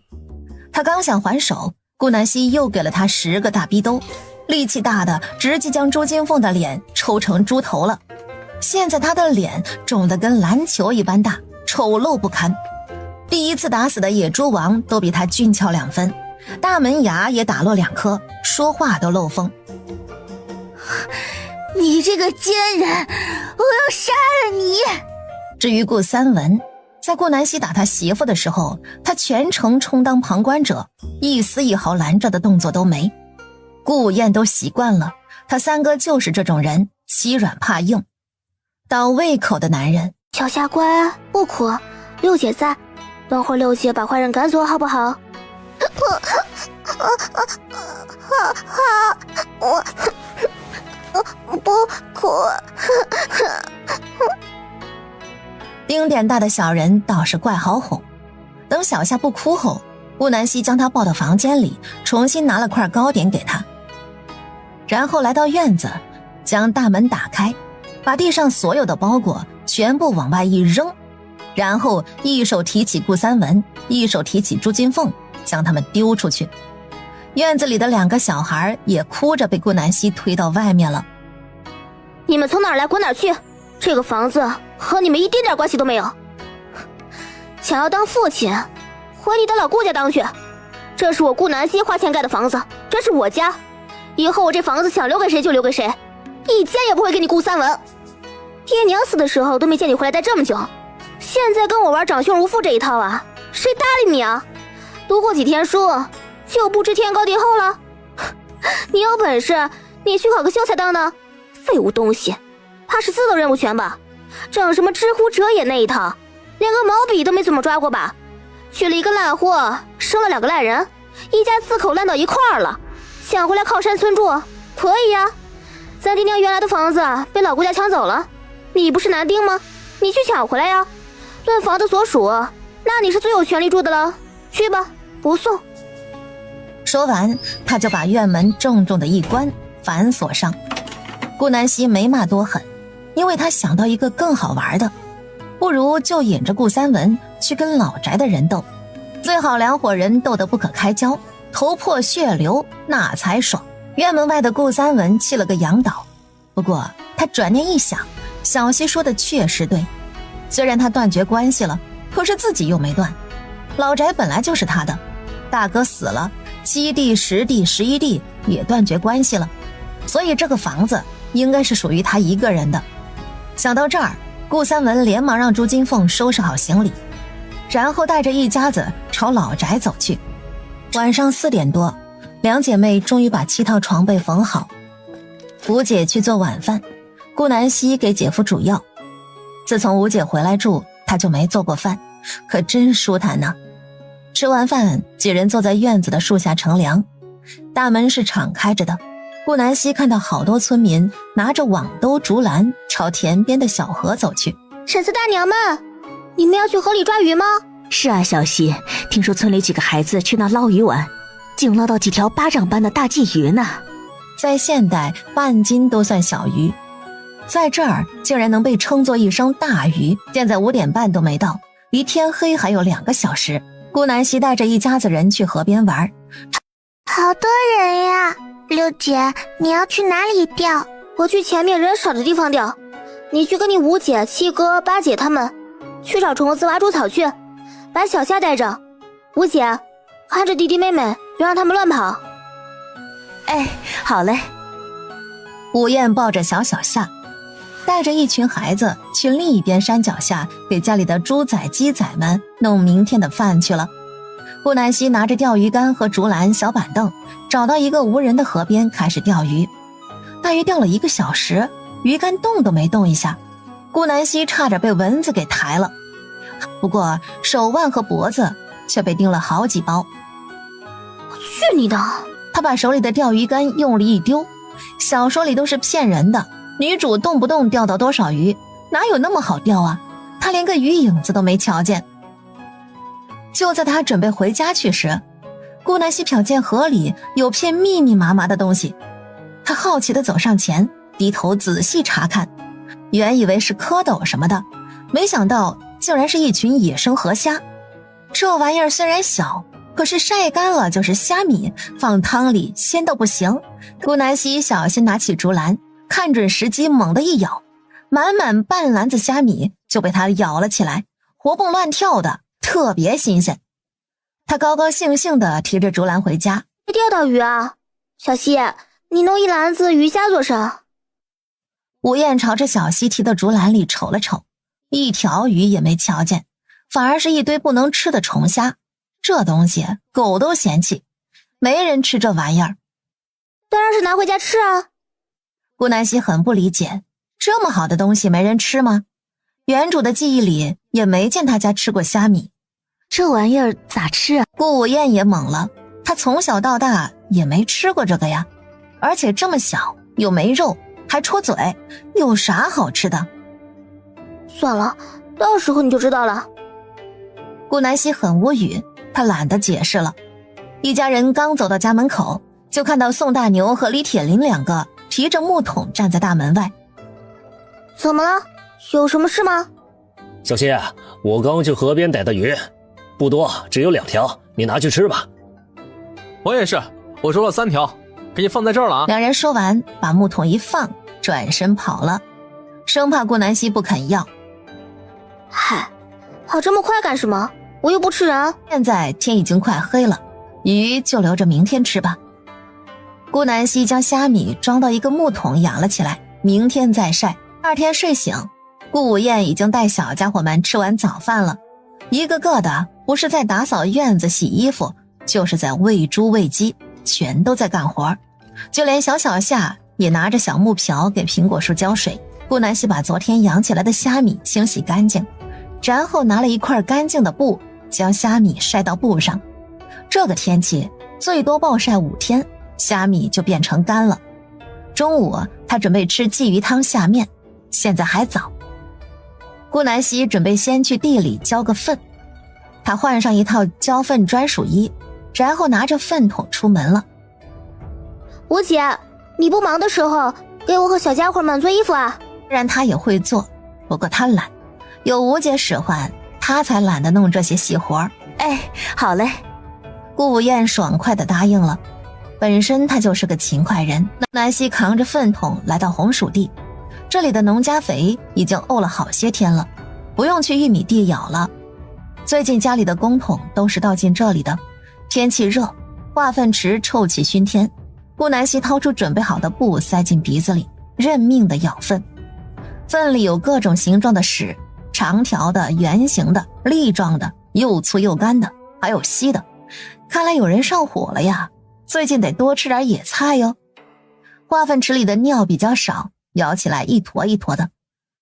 他刚想还手，顾南希又给了他10个大逼兜，力气大的直接将朱金凤的脸抽成猪头了。现在他的脸肿得跟篮球一般大，丑陋不堪。第一次打死的野猪王都比他俊俏2分，大门牙也打落2颗，说话都漏风。你这个奸人，我要杀了你！至于顾三文，在顾南希打他媳妇的时候，他全程充当旁观者，一丝一毫拦着的动作都没。顾午宴都习惯了，他3哥就是这种人，欺软怕硬，倒胃口的男人。小夏乖，不哭，六姐在，等会儿六姐把坏人赶走好不好？我不哭。丁点大的小人倒是怪好哄。等小夏不哭后，顾南希将他抱到房间里，重新拿了块糕点给他，然后来到院子，将大门打开，把地上所有的包裹全部往外一扔，然后一手提起顾三文，一手提起朱金凤，将他们丢出去。院子里的2个小孩也哭着被顾南希推到外面了。你们从哪儿来滚哪儿去，这个房子和你们一丁点关系都没有。想要当父亲，回你的老顾家当去。这是我顾南希花钱盖的房子，这是我家，以后我这房子想留给谁就留给谁，一间也不会给你顾三文。爹娘死的时候都没见你回来待这么久，现在跟我玩长兄如父这一套啊，谁搭理你啊？读过几天书就不知天高地厚了？你有本事你去考个秀才当呢，废物东西，怕是字都认不全吧？整什么知乎者也那一套，连个毛笔都没怎么抓过吧？娶了一个烂货，生了2个烂人，一家4口烂到一块儿了，想回来靠山村住可以呀。咱爹娘原来的房子被老顾家抢走了，你不是男丁吗？你去抢回来呀。论房子所属，那你是最有权利住的了，去吧，不送。说完，他就把院门重重的一关，反锁上。顾南希没骂多狠，因为他想到一个更好玩的，不如就引着顾三文去跟老宅的人斗，最好两伙人斗得不可开交，头破血流，那才爽。院门外的顾三文气了个仰倒，不过他转念一想，小溪说的确实对，虽然他断绝关系了，可是自己又没断，老宅本来就是他的，大哥死了，7弟10弟11弟也断绝关系了，所以这个房子应该是属于他一个人的。想到这儿，顾三文连忙让朱金凤收拾好行李，然后带着一家子朝老宅走去。晚上4点多，两姐妹终于把7套床被缝好。吴姐去做晚饭，顾南希给姐夫煮药。自从吴姐回来住，她就没做过饭，可真舒坦呢。吃完饭，几人坐在院子的树下乘凉，大门是敞开着的。顾南希看到好多村民拿着网兜竹篮朝田边的小河走去。婶子大娘们，你们要去河里抓鱼吗？是啊，小溪，听说村里几个孩子去那捞鱼玩，竟捞到几条巴掌般的大鲫鱼呢。在现代，半斤都算小鱼，在这儿竟然能被称作一声大鱼。现在5点半都没到，离天黑还有2个小时。顾南希带着一家子人去河边玩。好多人呀！六姐，你要去哪里钓？我去前面人少的地方钓，你去跟你5姐、7哥、8姐他们去找虫子、挖猪草去，把小夏带着。5姐，看着弟弟妹妹，别让他们乱跑。哎，好嘞。吴燕抱着小夏，带着一群孩子去另一边山脚下给家里的猪仔鸡仔们弄明天的饭去了。顾南希拿着钓鱼竿和竹篮、小板凳，找到一个无人的河边开始钓鱼。大约钓了1个小时，鱼竿动都没动一下，顾南希差点被蚊子给抬了，不过手腕和脖子却被叮了好几包。去你的！他把手里的钓鱼竿用力一丢，小说里都是骗人的，女主动不动钓到多少鱼，哪有那么好钓啊？他连个鱼影子都没瞧见。就在他准备回家去时，顾南希瞟见河里有片密密麻麻的东西，他好奇地走上前，低头仔细查看，原以为是蝌蚪什么的，没想到竟然是一群野生河虾。这玩意儿虽然小，可是晒干了就是虾米，放汤里鲜到不行。顾南希小心拿起竹篮，看准时机猛地一咬，满满半篮子虾米就被他咬了起来，活蹦乱跳的，特别新鲜。他高高兴兴地提着竹篮回家。没钓到鱼啊，小希，你弄一篮子鱼虾做啥？吴燕朝着小希提的竹篮里瞅了瞅，一条鱼也没瞧见，反而是一堆不能吃的虫虾。这东西狗都嫌弃，没人吃这玩意儿。当然是拿回家吃啊。顾南希很不理解，这么好的东西没人吃吗？原主的记忆里也没见他家吃过虾米。这玩意儿咋吃啊？顾武燕也懵了，她从小到大也没吃过这个呀，而且这么小又没肉，还戳嘴，有啥好吃的？算了，到时候你就知道了。顾南希很无语，她懒得解释了。一家人刚走到家门口，就看到宋大牛和李铁林2个提着木桶站在大门外。怎么了？有什么事吗？小希，我刚去河边逮的鱼，不多，只有2条，你拿去吃吧。我也是，我捉了3条，给你放在这儿了啊。2人说完，把木桶一放，转身跑了，生怕顾南希不肯要。嗨，跑这么快干什么？我又不吃人。现在天已经快黑了，鱼就留着明天吃吧。顾南希将虾米装到一个木桶养了起来，明天再晒。2天睡醒，顾武燕已经带小家伙们吃完早饭了，一个个的不是在打扫院子洗衣服，就是在喂猪喂鸡，全都在干活。就连小夏也拿着小木瓢给苹果树浇水。顾南希把昨天养起来的虾米清洗干净，然后拿了一块干净的布将虾米晒到布上。这个天气最多暴晒5天，虾米就变成干了。中午他准备吃鲫鱼汤下面，现在还早。顾南希准备先去地里浇个粪，他换上一套浇粪专属衣，然后拿着粪桶出门了。吴姐，你不忙的时候，给我和小家伙们做衣服啊。虽然他也会做，不过他懒，有吴姐使唤，他才懒得弄这些细活。哎，好嘞。顾无厌爽快地答应了。本身他就是个勤快人，南希扛着粪桶来到红薯地，这里的农家肥已经沤了好些天了，不用去玉米地舀了。最近家里的公桶都是倒进这里的，天气热，化粪池臭气熏天。顾南希掏出准备好的布塞进鼻子里，认命的舀粪。粪里有各种形状的屎，长条的、圆形的、粒状的，又粗又干的，还有稀的。看来有人上火了呀，最近得多吃点野菜哟。化粪池里的尿比较少，舀起来一坨一坨的。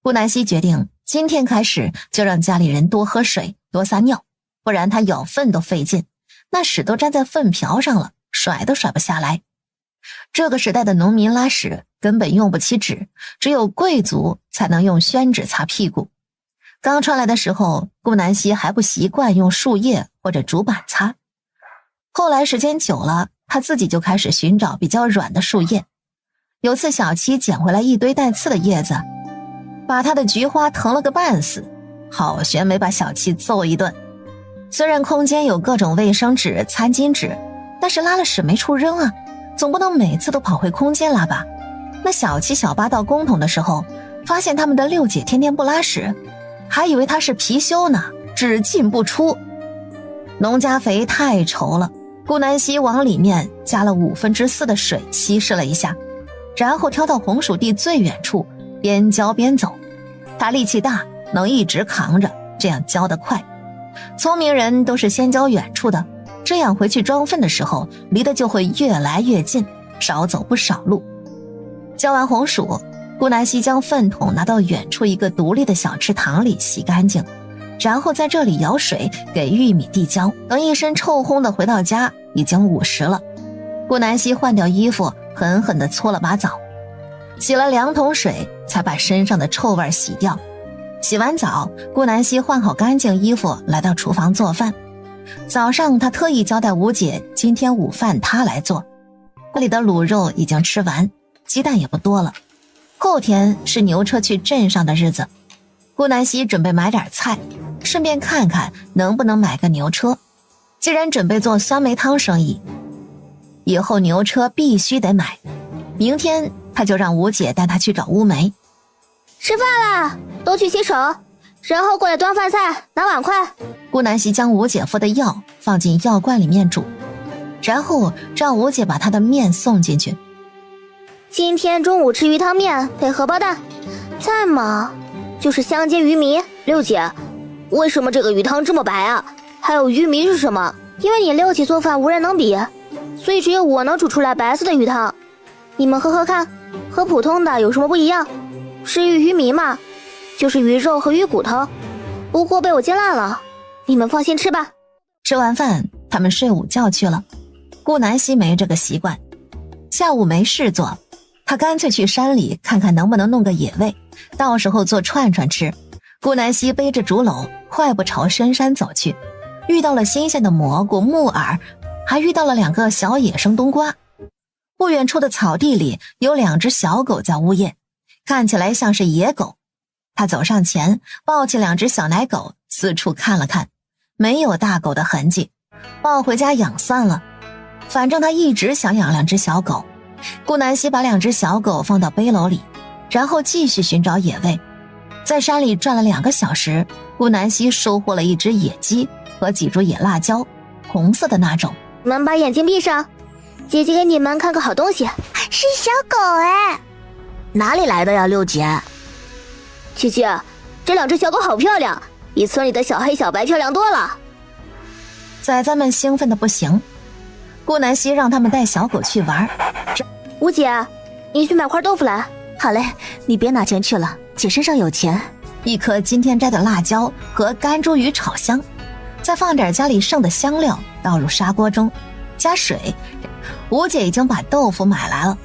顾南希决定今天开始就让家里人多喝水，多撒尿，不然他舀粪都费劲，那屎都粘在粪瓢上了，甩都甩不下来。这个时代的农民拉屎根本用不起纸，只有贵族才能用宣纸擦屁股。刚穿来的时候，顾南希还不习惯用树叶或者竹板擦，后来时间久了，他自己就开始寻找比较软的树叶。有次小七捡回来一堆带刺的叶子，把他的菊花疼了个半死，好悬没把小七揍一顿。虽然空间有各种卫生纸、餐巾纸，但是拉了屎没处扔啊，总不能每次都跑回空间拉吧。那小七小八到公桶的时候，发现他们的六姐天天不拉屎，还以为她是貔貅呢，只进不出。农家肥太稠了，顾南希往里面加了4/5的水稀释了一下，然后挑到红薯地最远处，边浇边走。他力气大，能一直扛着，这样浇得快。聪明人都是先浇远处的，这样回去装粪的时候离得就会越来越近，少走不少路。浇完红薯，顾南希将粪桶拿到远处一个独立的小池塘里洗干净，然后在这里舀水给玉米地浇。等一身臭烘的回到家，已经午时了。顾南希换掉衣服，狠狠地搓了把澡，洗了2桶水才把身上的臭味洗掉。洗完澡，顾南希换好干净衣服，来到厨房做饭。早上她特意交代吴姐，今天午饭她来做。家里的卤肉已经吃完，鸡蛋也不多了。后天是牛车去镇上的日子，顾南希准备买点菜，顺便看看能不能买个牛车。既然准备做酸梅汤生意，以后牛车必须得买。明天他就让吴姐带他去找乌梅。吃饭啦，都去洗手，然后过来端饭菜，拿碗筷。顾南希将吴姐敷的药放进药罐里面煮，然后让吴姐把她的面送进去。今天中午吃鱼汤面配荷包蛋，菜嘛就是香煎鱼糜。六姐，为什么这个鱼汤这么白啊？还有鱼糜是什么？因为你六姐做饭无人能比，所以只有我能煮出来白色的鱼汤。你们喝喝看，和普通的有什么不一样？是鱼糜嘛，就是鱼肉和鱼骨头，不过被我煎烂了。你们放心吃吧。吃完饭，他们睡午觉去了。顾南希没这个习惯，下午没事做，他干脆去山里看看能不能弄个野味，到时候做串串吃。顾南希背着竹篓，快步朝深山走去，遇到了新鲜的蘑菇、木耳，还遇到了2个小野生冬瓜。不远处的草地里有2只小狗在呜咽，看起来像是野狗。他走上前，抱起2只小奶狗，四处看了看，没有大狗的痕迹，抱回家养算了。反正他一直想养2只小狗。顾南希把2只小狗放到背篓里，然后继续寻找野味。在山里转了2个小时，顾南希收获了1只野鸡和几株野辣椒，红色的那种。你们把眼睛闭上，姐姐给你们看个好东西。是小狗哎，哪里来的呀，六姐？姐姐，这2只小狗好漂亮，比村里的小黑小白漂亮多了。崽崽们兴奋的不行，顾南希让他们带小狗去玩。吴姐，你去买块豆腐来。好嘞，你别拿钱去了，姐身上有钱。1颗今天摘的辣椒和干猪鱼炒香，再放点家里剩的香料，倒入砂锅中，加水。吴姐已经把豆腐买来了，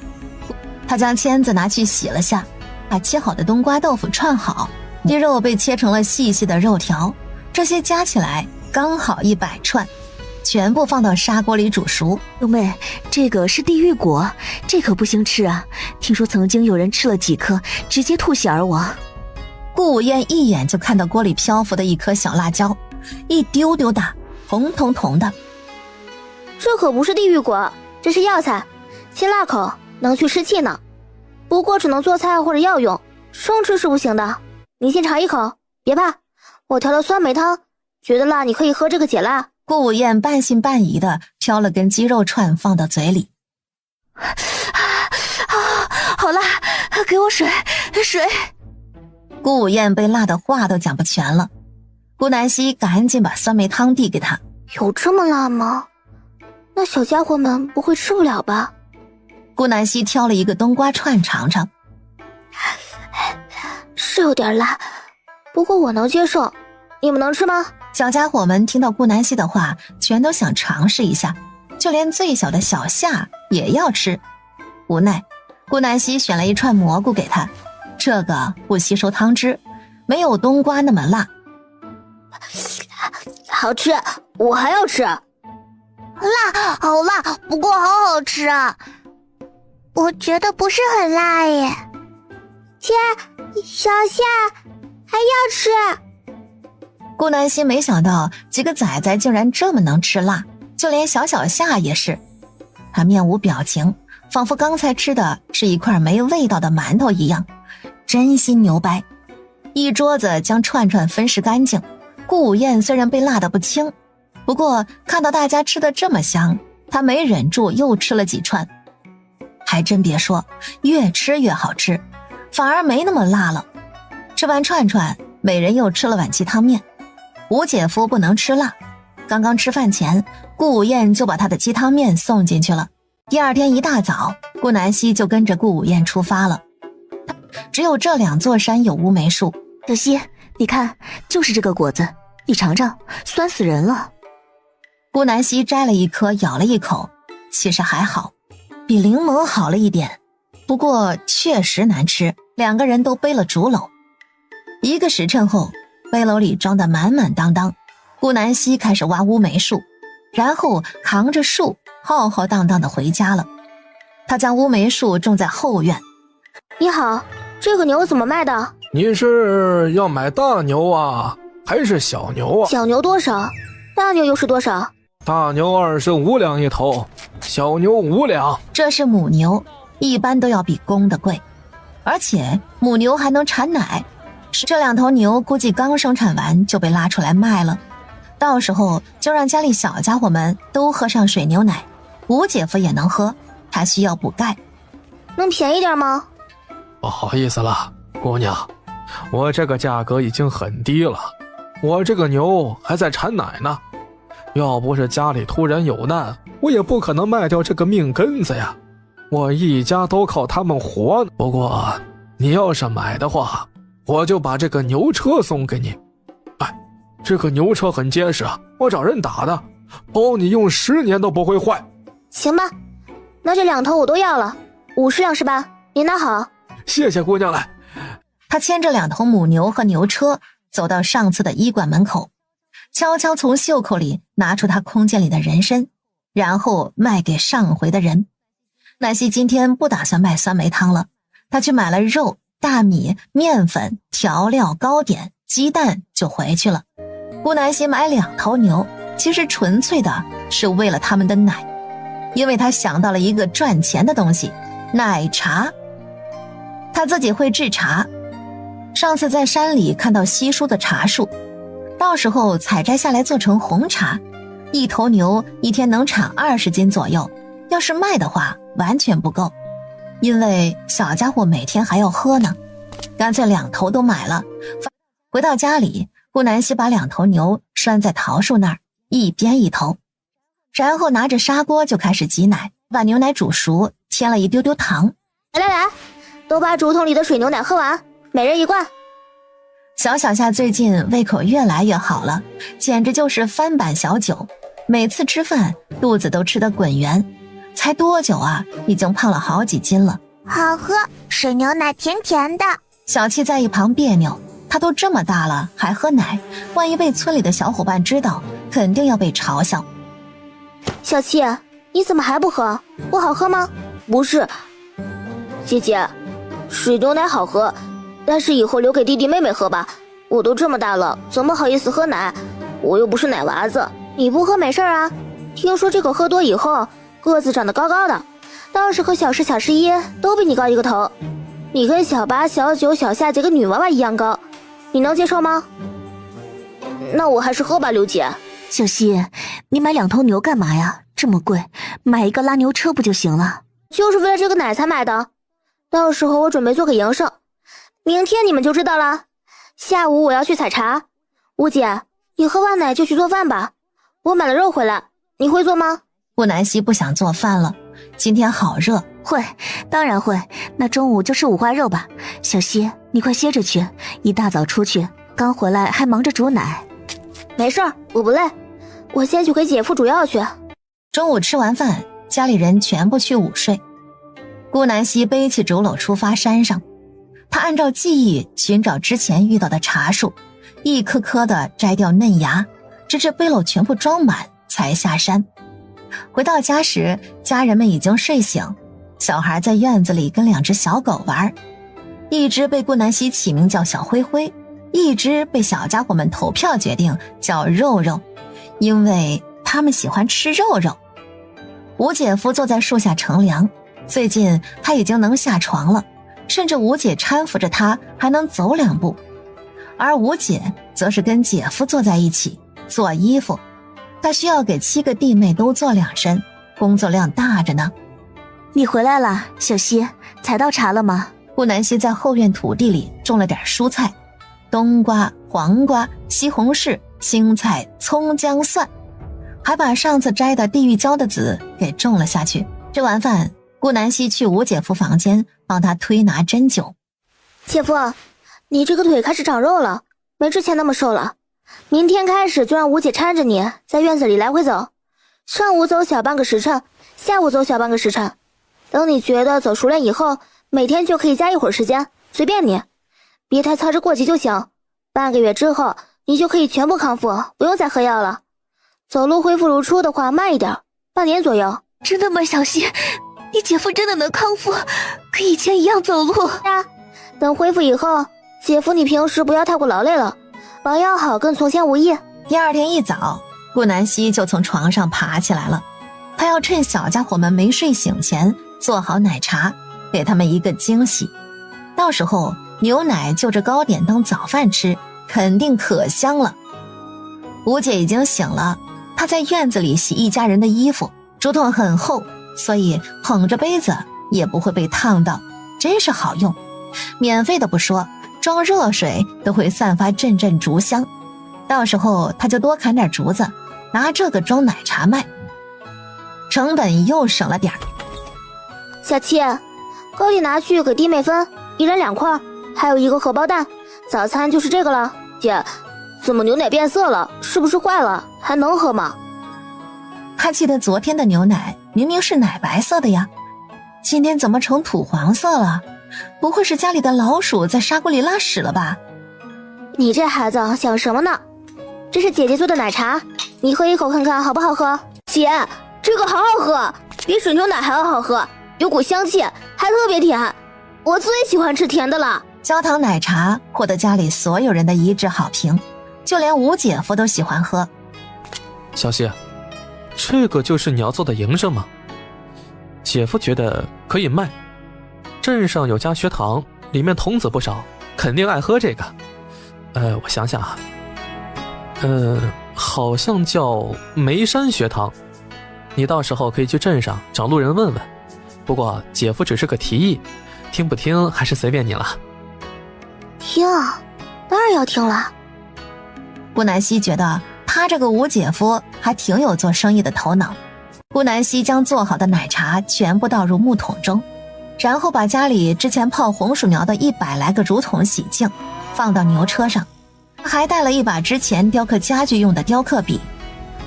她将签子拿去洗了下，把切好的冬瓜豆腐串好，鸡肉被切成了细细的肉条，这些加起来刚好100串。全部放到砂锅里煮熟。六妹，这个是地狱果，这可不行吃啊！听说曾经有人吃了几颗，直接吐血而亡。顾无厌一眼就看到锅里漂浮的一颗小辣椒，一丢丢大，红彤彤的。这可不是地狱果，这是药材，辛辣口，能去湿气呢。不过只能做菜或者药用，生吃是不行的。你先尝一口，别怕，我调了酸梅汤，觉得辣你可以喝这个解辣。顾无厌半信半疑的挑了根鸡肉串放到嘴里。好辣，给我水。顾无厌被辣的话都讲不全了。顾南希赶紧把酸梅汤递给他。有这么辣吗？那小家伙们不会吃不了吧？顾南希挑了一个冬瓜串尝尝，是有点辣，不过我能接受。你们能吃吗？小家伙们听到顾南希的话，全都想尝试一下，就连最小的小夏也要吃。无奈，顾南希选了一串蘑菇给他，这个不吸收汤汁，没有冬瓜那么辣。好吃，我还要吃。辣，好辣，不过好好吃啊！我觉得不是很辣耶。切，小夏还要吃。顾南希没想到几个崽崽竟然这么能吃辣，就连小小夏也是。他面无表情，仿佛刚才吃的是一块没味道的馒头一样，真心牛掰。一桌子将串串分食干净。顾无厌虽然被辣得不轻，不过看到大家吃得这么香，他没忍住又吃了几串。还真别说，越吃越好吃，反而没那么辣了。吃完串串，每人又吃了碗鸡汤面。吴姐夫不能吃辣，刚刚吃饭前，顾无厌就把他的鸡汤面送进去了。第二天一大早，顾南希就跟着顾无厌出发了。只有这2座山有乌梅树。小希，你看，就是这个果子，你尝尝，酸死人了。顾南希摘了一颗，咬了一口，其实还好，比柠檬好了一点，不过确实难吃。2个人都背了竹篓。1个时辰后，背篓里装得满满当当。顾南希开始挖乌梅树，然后扛着树浩浩荡荡地回家了。他将乌梅树种在后院。你好，这个牛怎么卖的？你是要买大牛啊，还是小牛啊？小牛多少？大牛又是多少？大牛25两一头，小牛5两。这是母牛，一般都要比公的贵，而且母牛还能产奶。这2头牛估计刚生产完就被拉出来卖了，到时候就让家里小家伙们都喝上水牛奶，吴姐夫也能喝，他需要补钙。能便宜点吗？不好意思了，姑娘，我这个价格已经很低了，我这个牛还在产奶呢，要不是家里突然有难，我也不可能卖掉这个命根子呀，我一家都靠他们活呢。不过你要是买的话，我就把这个牛车送给你。哎，这个牛车很结实啊，我找人打的，包你用10年都不会坏。行吧，那这2头我都要了，50两是吧？您拿好。谢谢姑娘了。他牵着2头母牛和牛车走到上次的医馆门口，悄悄从袖口里拿出他空间里的人参，然后卖给上回的人。南希今天不打算卖酸梅汤了，他去买了肉、大米、面粉、调料、糕点、鸡蛋就回去了。顾南希买2头牛，其实纯粹的是为了他们的奶，因为他想到了一个赚钱的东西——奶茶。他自己会制茶，上次在山里看到稀疏的茶树，到时候采摘下来做成红茶。1头牛一天能产20斤左右，要是卖的话完全不够，因为小家伙每天还要喝呢。干脆2头都买了。回到家里，顾南希把2头牛拴在桃树那儿，一边1头，然后拿着砂锅就开始挤奶，把牛奶煮熟，添了一丢丢糖。来，都把竹筒里的水牛奶喝完，每人1罐。小夏最近胃口越来越好了，简直就是翻版小酒，每次吃饭肚子都吃得滚圆，才多久啊，已经胖了好几斤了。好喝，水牛奶甜甜的。小七在一旁别扭，他都这么大了还喝奶，万一被村里的小伙伴知道，肯定要被嘲笑。小七，你怎么还不喝？不好喝吗？不是，姐姐，水牛奶好喝，但是以后留给弟弟妹妹喝吧。我都这么大了，怎么好意思喝奶？我又不是奶娃子。你不喝没事啊，听说这口喝多以后，个子长得高高的，到时候小10、小11都比你高一个头。你跟小8、小9、小夏几个女娃娃一样高，你能接受吗？那我还是喝吧，刘姐。小希，你买2头牛干嘛呀？这么贵，买一个拉牛车不就行了？就是为了这个奶才买的，到时候我准备做个营生，明天你们就知道了。下午我要去采茶，吴姐，你喝完奶就去做饭吧，我买了肉回来，你会做吗？顾南希不想做饭了，今天好热。会，当然会。那中午就吃五花肉吧。小希，你快歇着去，一大早出去，刚回来还忙着煮奶。没事儿，我不累，我先去给姐夫煮药去。中午吃完饭，家里人全部去午睡。顾南希背起竹篓出发山上，她按照记忆寻找之前遇到的茶树，一颗颗的摘掉嫩芽，直至背篓全部装满才下山。回到家时，家人们已经睡醒，小孩在院子里跟2只小狗玩，一只被顾南希起名叫小灰灰，一只被小家伙们投票决定叫肉肉，因为他们喜欢吃肉肉。吴姐夫坐在树下乘凉，最近他已经能下床了，甚至吴姐搀扶着他还能走2步，而吴姐则是跟姐夫坐在一起做衣服，她需要给7个弟妹都做2身，工作量大着呢。你回来了，小希，采到茶了吗？顾南希在后院土地里种了点蔬菜，冬瓜、黄瓜、西红柿、青菜、葱姜蒜，还把上次摘的地狱椒的籽给种了下去。吃完饭，顾南希去吴姐夫房间帮他推拿针灸。姐夫，你这个腿开始长肉了，没之前那么瘦了。明天开始就让吴姐搀着你在院子里来回走，上午走小半个时辰，下午走小半个时辰。等你觉得走熟练以后，每天就可以加一会儿时间，随便你，别太操之过急就行。半个月之后，你就可以全部康复，不用再喝药了。走路恢复如初的话，慢一点，半年左右。真的吗，小希？你姐夫真的能康复，跟以前一样走路？等恢复以后，姐夫你平时不要太过劳累了，保养好跟从前无异。第二天一早，顾南希就从床上爬起来了，她要趁小家伙们没睡醒前做好奶茶，给他们一个惊喜。到时候牛奶就着糕点当早饭吃，肯定可香了。吴姐已经醒了，她在院子里洗一家人的衣服，竹筒很厚，所以捧着杯子也不会被烫到，真是好用。免费的不说，装热水都会散发阵阵竹香。到时候她就多砍点竹子，拿这个装奶茶卖，成本又省了点儿。小七，糕点拿去给弟妹分，1人2块，还有1个荷包蛋，早餐就是这个了。姐，怎么牛奶变色了？是不是坏了？还能喝吗？他记得昨天的牛奶明明是奶白色的呀，今天怎么成土黄色了？不会是家里的老鼠在砂锅里拉屎了吧？你这孩子想什么呢？这是姐姐做的奶茶，你喝一口看看好不好喝？姐，这个好好喝，比水牛奶还要好喝，有股香气，还特别甜，我最喜欢吃甜的了。焦糖奶茶获得家里所有人的一致好评，就连吴姐夫都喜欢喝。小希，这个就是你要做的营生吗？姐夫觉得可以卖，镇上有家学堂，里面童子不少，肯定爱喝这个。我想想啊，好像叫梅山学堂，你到时候可以去镇上找路人问问。不过姐夫只是个提议，听不听还是随便你了。听，当然要听了。顾南希觉得他这个吴姐夫还挺有做生意的头脑。顾南希将做好的奶茶全部倒入木桶中，然后把家里之前泡红薯苗的100来个竹筒洗净，放到牛车上。还带了一把之前雕刻家具用的雕刻笔，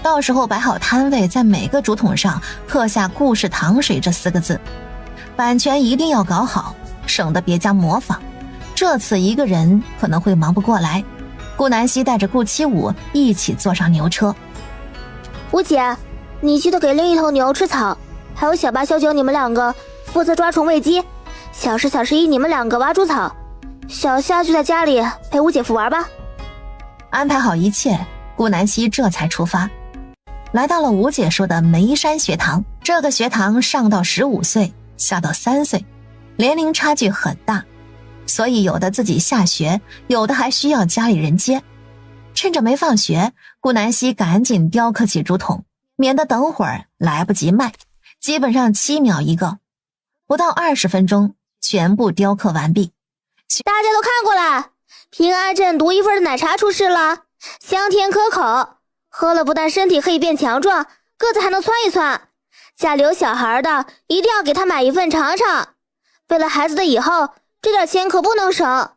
到时候摆好摊位，在每个竹筒上刻下故事糖水这4个字，版权一定要搞好，省得别家模仿。这次一个人可能会忙不过来，顾南希带着顾七武一起坐上牛车。吴姐，你记得给另一头牛吃草，还有小八、小九你们2个负责抓虫喂鸡，小10、小11你们2个挖猪草，小夏就在家里陪吴姐夫玩吧。安排好一切，顾南希这才出发，来到了吴姐说的梅山学堂。这个学堂上到15岁，下到3岁，年龄差距很大，所以有的自己下学，有的还需要家里人接。趁着没放学，顾南希赶紧雕刻起竹筒，免得等会儿来不及卖，基本上7秒一个，不到20分钟全部雕刻完毕。大家都看过了，平安镇独一份的奶茶出世了，香甜可口，喝了不但身体可以变强壮，个子还能蹿一蹿。家里有小孩的一定要给他买一份尝尝，为了孩子的以后，这点钱可不能省。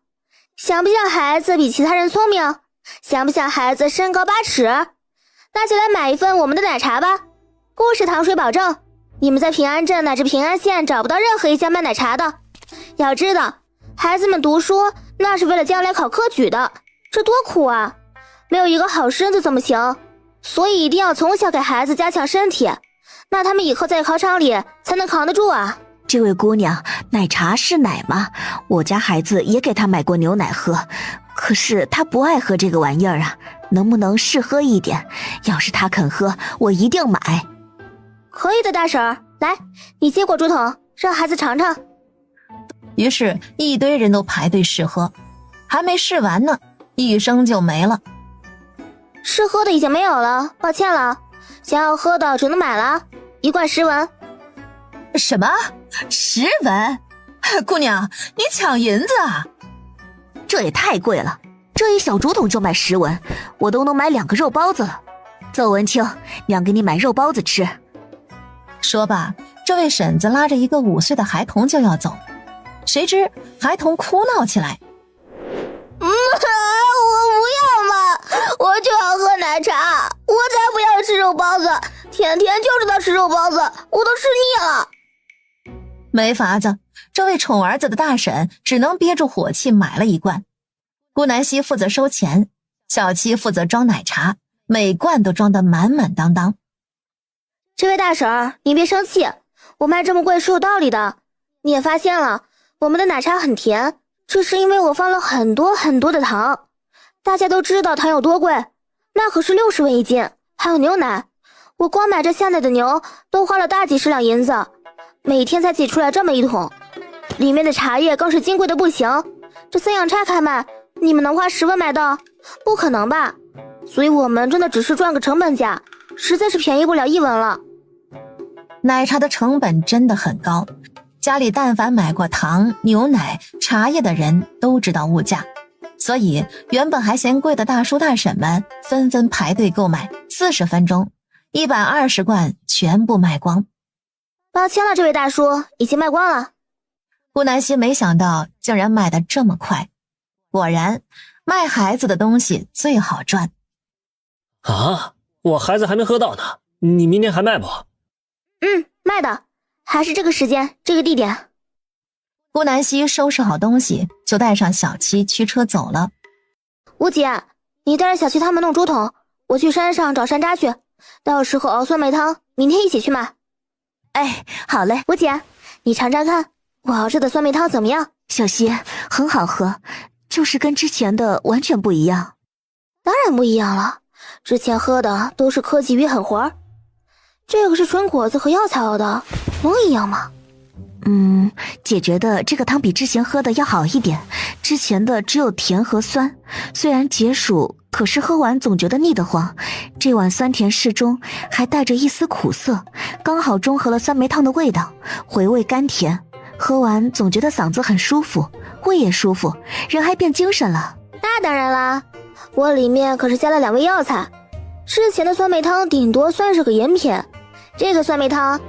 想不想孩子比其他人聪明？想不想孩子身高8尺？那就来买一份我们的奶茶吧。故事糖水保证，你们在平安镇乃至平安县找不到任何一家卖奶茶的。要知道，孩子们读书那是为了将来考科举的，这多苦啊！没有一个好身子怎么行？所以一定要从小给孩子加强身体，那他们以后在考场里才能扛得住啊。这位姑娘，奶茶是奶吗？我家孩子也给他买过牛奶喝，可是他不爱喝这个玩意儿啊，能不能试喝一点？要是他肯喝，我一定买。可以的，大婶儿，来，你接过竹筒，让孩子尝尝。于是一堆人都排队试喝，还没试完呢，一声就没了。试喝的已经没有了，抱歉了，想要喝的只能买了，1罐10文。什么10文？姑娘，你抢银子啊？这也太贵了，这一小竹筒就卖10文，我都能买2个肉包子了。邹文清，娘给你买肉包子吃。说罢，这位婶子拉着一个5岁的孩童就要走，谁知孩童哭闹起来。我不要嘛，我就要喝奶茶，我才不要吃肉包子，天天就知道吃肉包子，我都吃腻了。没法子，这位宠儿子的大婶只能憋住火气买了1罐。顾南希负责收钱，小七负责装奶茶，每罐都装得满满当当。这位大婶儿，你别生气，我卖这么贵是有道理的。你也发现了，我们的奶茶很甜，这是因为我放了很多很多的糖。大家都知道糖有多贵，那可是60文1斤，还有牛奶。我光买这下奶的牛都花了大几10两银子，每天才挤出来这么1桶，里面的茶叶更是金贵的不行。这3样拆开卖，你们能花10文买到？不可能吧？所以我们真的只是赚个成本价，实在是便宜不了1文了。奶茶的成本真的很高，家里但凡买过糖、牛奶、茶叶的人都知道物价，所以原本还嫌贵的大叔大婶们纷纷排队购买，40分钟120罐全部卖光。抱歉了，这位大叔，已经卖光了。顾南希没想到竟然卖得这么快，果然卖孩子的东西最好赚。啊，我孩子还没喝到呢，你明天还卖不？卖的，还是这个时间这个地点。顾南希收拾好东西，就带上小七驱车走了。吴姐，你带着小七他们弄竹筒，我去山上找山楂去，到时候熬酸梅汤，明天一起去卖。哎，好嘞。吴姐，你尝尝看，我熬制的酸梅汤怎么样？小希，很好喝，就是跟之前的完全不一样。当然不一样了，之前喝的都是科技与狠活，这个是纯果子和药材熬的，能一样吗？姐觉得这个汤比之前喝的要好一点，之前的只有甜和酸，虽然解暑，可是喝完总觉得腻得慌。这碗酸甜适中，还带着一丝苦涩，刚好中和了酸梅汤的味道，回味甘甜。喝完总觉得嗓子很舒服，胃也舒服，人还变精神了。那当然啦，我里面可是加了2味药材，之前的酸梅汤顶多算是个饮品，这个酸梅汤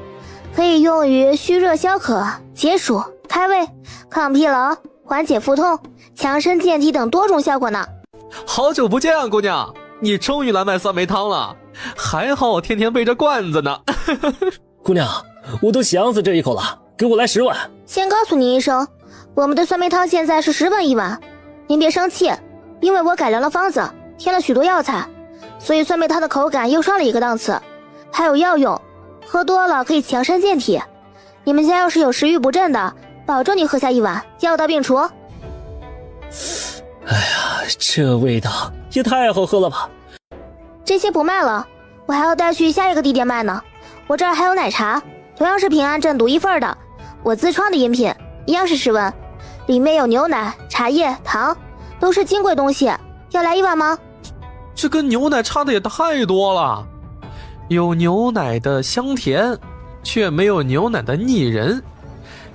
可以用于虚热消渴、解暑、开胃、抗疲劳、缓解腹痛、强身健体等多种效果呢。好久不见啊，姑娘，你终于来卖酸梅汤了，还好我天天背着罐子呢。姑娘，我都想死这一口了，给我来10碗。先告诉您一声，我们的酸梅汤现在是10文1碗，您别生气，因为我改良了方子，添了许多药材，所以酸梅汤的口感又上了一个档次。还有药用，喝多了可以强身健体。你们家要是有食欲不振的，保证你喝下一碗，药到病除。哎呀，这味道也太好喝了吧！这些不卖了，我还要带去下一个地点卖呢。我这儿还有奶茶，同样是平安镇独一份的，我自创的饮品，一样是室温，里面有牛奶、茶叶、糖，都是金贵东西。要来一碗吗？这跟牛奶差的也太多了，有牛奶的香甜，却没有牛奶的腻人，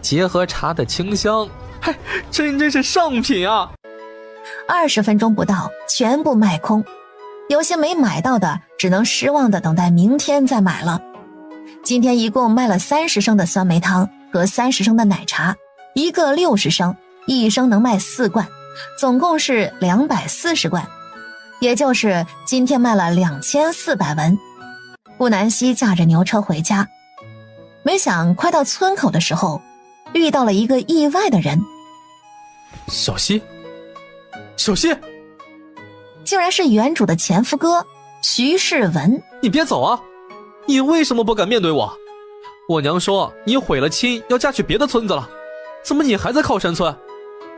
结合茶的清香，嘿，真是上品啊！20分钟不到，全部卖空，有些没买到的，只能失望的等待明天再买了。今天一共卖了30升的酸梅汤和30升的奶茶，一个60升，1升能卖4罐，总共是240罐，也就是今天卖了2400文。顾南希驾着牛车回家，没想快到村口的时候，遇到了一个意外的人。小希，竟然是原主的前夫哥徐世文。你别走啊！你为什么不敢面对我？我娘说你毁了亲，要嫁去别的村子了，怎么你还在靠山村？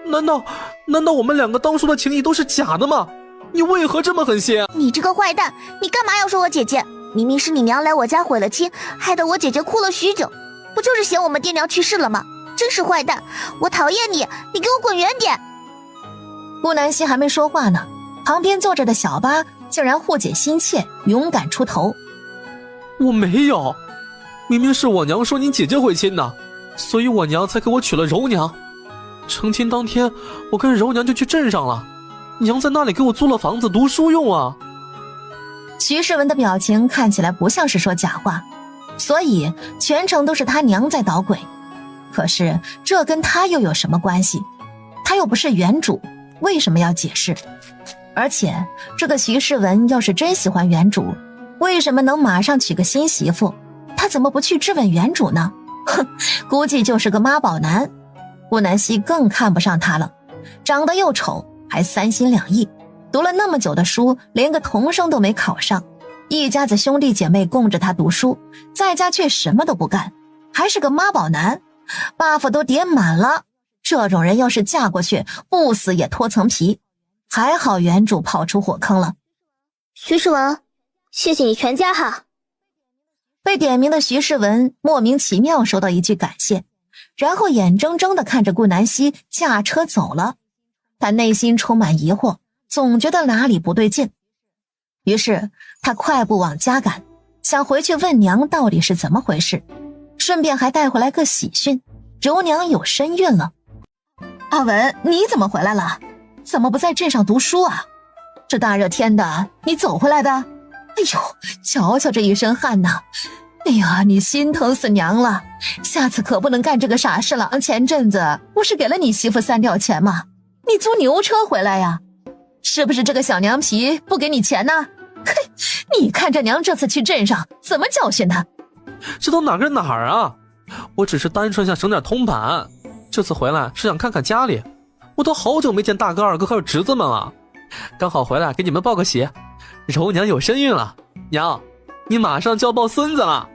难道我们两个当初的情谊都是假的吗？你为何这么狠心？你这个坏蛋，你干嘛要说我姐姐？明明是你娘来我家毁了亲，害得我姐姐哭了许久，不就是嫌我们爹娘去世了吗？真是坏蛋，我讨厌你，你给我滚远点！顾南希还没说话呢，旁边坐着的小八竟然护姐心切，勇敢出头。我没有，明明是我娘说你姐姐毁亲的，所以我娘才给我娶了柔娘。成亲当天，我跟柔娘就去镇上了，娘在那里给我租了房子读书用啊。徐世文的表情看起来不像是说假话，所以全程都是他娘在捣鬼。可是这跟他又有什么关系？他又不是原主，为什么要解释？而且这个徐世文要是真喜欢原主，为什么能马上娶个新媳妇？他怎么不去质问原主呢？哼，估计就是个妈宝男。顾南希更看不上他了，长得又丑，还3心2意，读了那么久的书，连个童生都没考上，一家子兄弟姐妹供着他读书，在家却什么都不干，还是个妈宝男， buff 都叠满了。这种人要是嫁过去，不死也脱层皮。还好原主跑出火坑了。徐世文，谢谢你全家哈。被点名的徐世文莫名其妙收到一句感谢，然后眼睁睁地看着顾南希驾车走了。他内心充满疑惑，总觉得哪里不对劲。于是他快步往家赶，想回去问娘到底是怎么回事，顺便还带回来个喜讯，柔娘有身孕了。阿文，你怎么回来了？怎么不在镇上读书啊？这大热天的，你走回来的？哎呦，瞧瞧这一身汗呐！哎呀，你心疼死娘了，下次可不能干这个傻事了。前阵子不是给了你媳妇3吊钱吗？你租牛车回来呀？是不是这个小娘皮不给你钱呢？嘿，你看这娘这次去镇上怎么教训他？这都哪跟哪儿啊？我只是单纯想省点铜板，这次回来是想看看家里，我都好久没见大哥二哥还有侄子们了，刚好回来给你们报个喜，柔娘有身孕了，娘，你马上就要抱孙子了。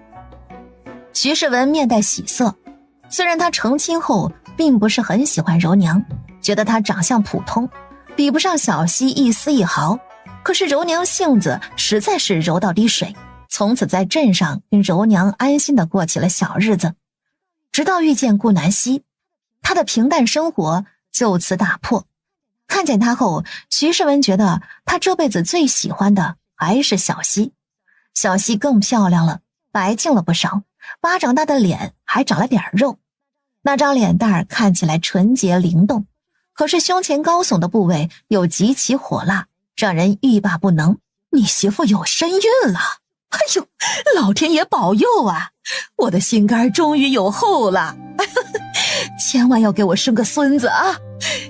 徐世文面带喜色，虽然他成亲后并不是很喜欢柔娘，觉得她长相普通，比不上小希一丝一毫，可是柔娘性子实在是柔到滴水，从此在镇上跟柔娘安心地过起了小日子。直到遇见顾南希，他的平淡生活就此打破。看见他后，徐世文觉得他这辈子最喜欢的还是小希。小希更漂亮了，白净了不少，巴掌大的脸还长了点肉，那张脸蛋儿看起来纯洁灵动，可是胸前高耸的部位又极其火辣，让人欲罢不能。你媳妇有身孕了！哎呦，老天爷保佑啊！我的心肝终于有后了，千万要给我生个孙子啊！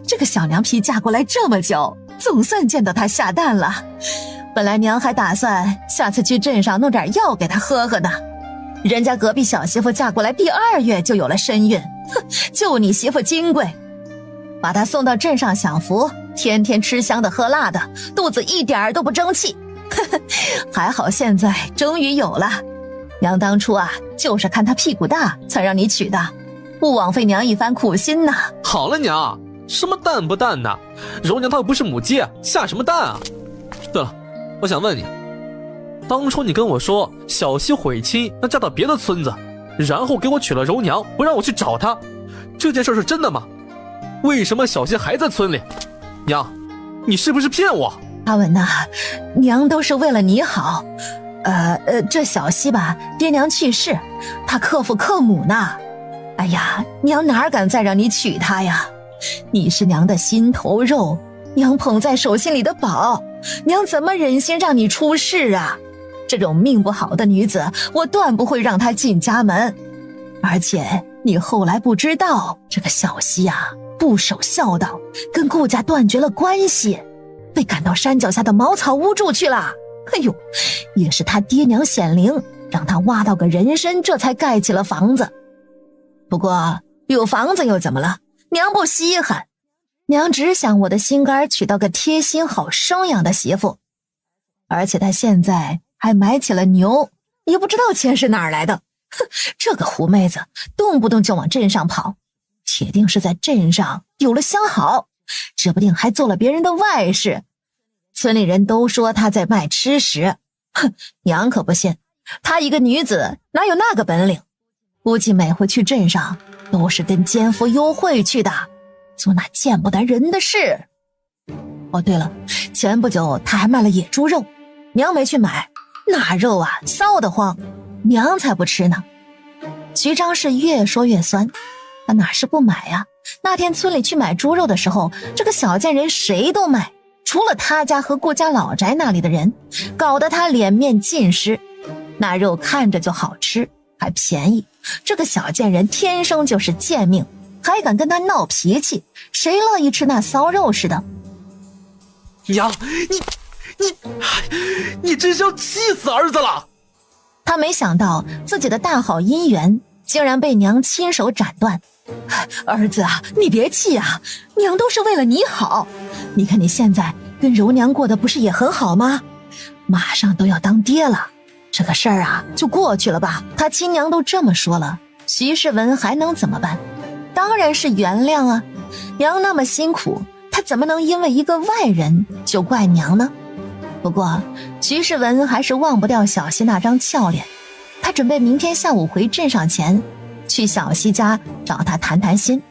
这个小娘皮嫁过来这么久，总算见到她下蛋了。本来娘还打算下次去镇上弄点药给她喝喝呢。人家隔壁小媳妇嫁过来第2月就有了身孕，就你媳妇金贵，把她送到镇上享福，天天吃香的喝辣的，肚子一点都不争气。还好现在终于有了，娘当初啊，就是看他屁股大才让你娶的，不枉费娘一番苦心呐。好了娘，什么蛋不蛋的，柔娘她又不是母鸡，下什么蛋啊？对了，我想问你，当初你跟我说小西悔妻要嫁到别的村子，然后给我娶了柔娘，不让我去找她，这件事是真的吗？为什么小西还在村里？娘，你是不是骗我？阿文呐，娘都是为了你好。这小西吧，爹娘去世，她克父克母呢。哎呀，娘哪敢再让你娶她呀？你是娘的心头肉，娘捧在手心里的宝，娘怎么忍心让你出事啊？这种命不好的女子，我断不会让她进家门。而且你后来不知道，这个小西啊，不守孝道，跟顾家断绝了关系，被赶到山脚下的茅草屋住去了。哎呦，也是他爹娘显灵，让他挖到个人参，这才盖起了房子。不过有房子又怎么了？娘不稀罕，娘只想我的心肝娶到个贴心好生养的媳妇。而且他现在还买起了牛，也不知道钱是哪儿来的。哼，这个狐妹子动不动就往镇上跑，铁定是在镇上有了相好，指不定还做了别人的外事。村里人都说她在卖吃食，哼，娘可不信，她一个女子哪有那个本领？估计每回去镇上都是跟奸夫幽会去的，做那见不得人的事。哦，对了，前不久她还卖了野猪肉，娘没去买，那肉啊臊得慌，娘才不吃呢。徐张氏越说越酸，他哪是不买啊？那天村里去买猪肉的时候，这个小贱人谁都买，除了他家和顾家老宅那里的人，搞得他脸面尽失。那肉看着就好吃，还便宜，这个小贱人天生就是贱命，还敢跟他闹脾气，谁乐意吃那骚肉似的？娘，你真是要气死儿子了！他没想到自己的大好姻缘竟然被娘亲手斩断。儿子啊，你别气啊，娘都是为了你好。你看你现在跟柔娘过得不是也很好吗？马上都要当爹了，这个事儿啊就过去了吧。他亲娘都这么说了，徐世文还能怎么办？当然是原谅啊，娘那么辛苦，他怎么能因为一个外人就怪娘呢？不过徐世文还是忘不掉小西那张俏脸，他准备明天下午回镇上前去小西家找他谈谈心，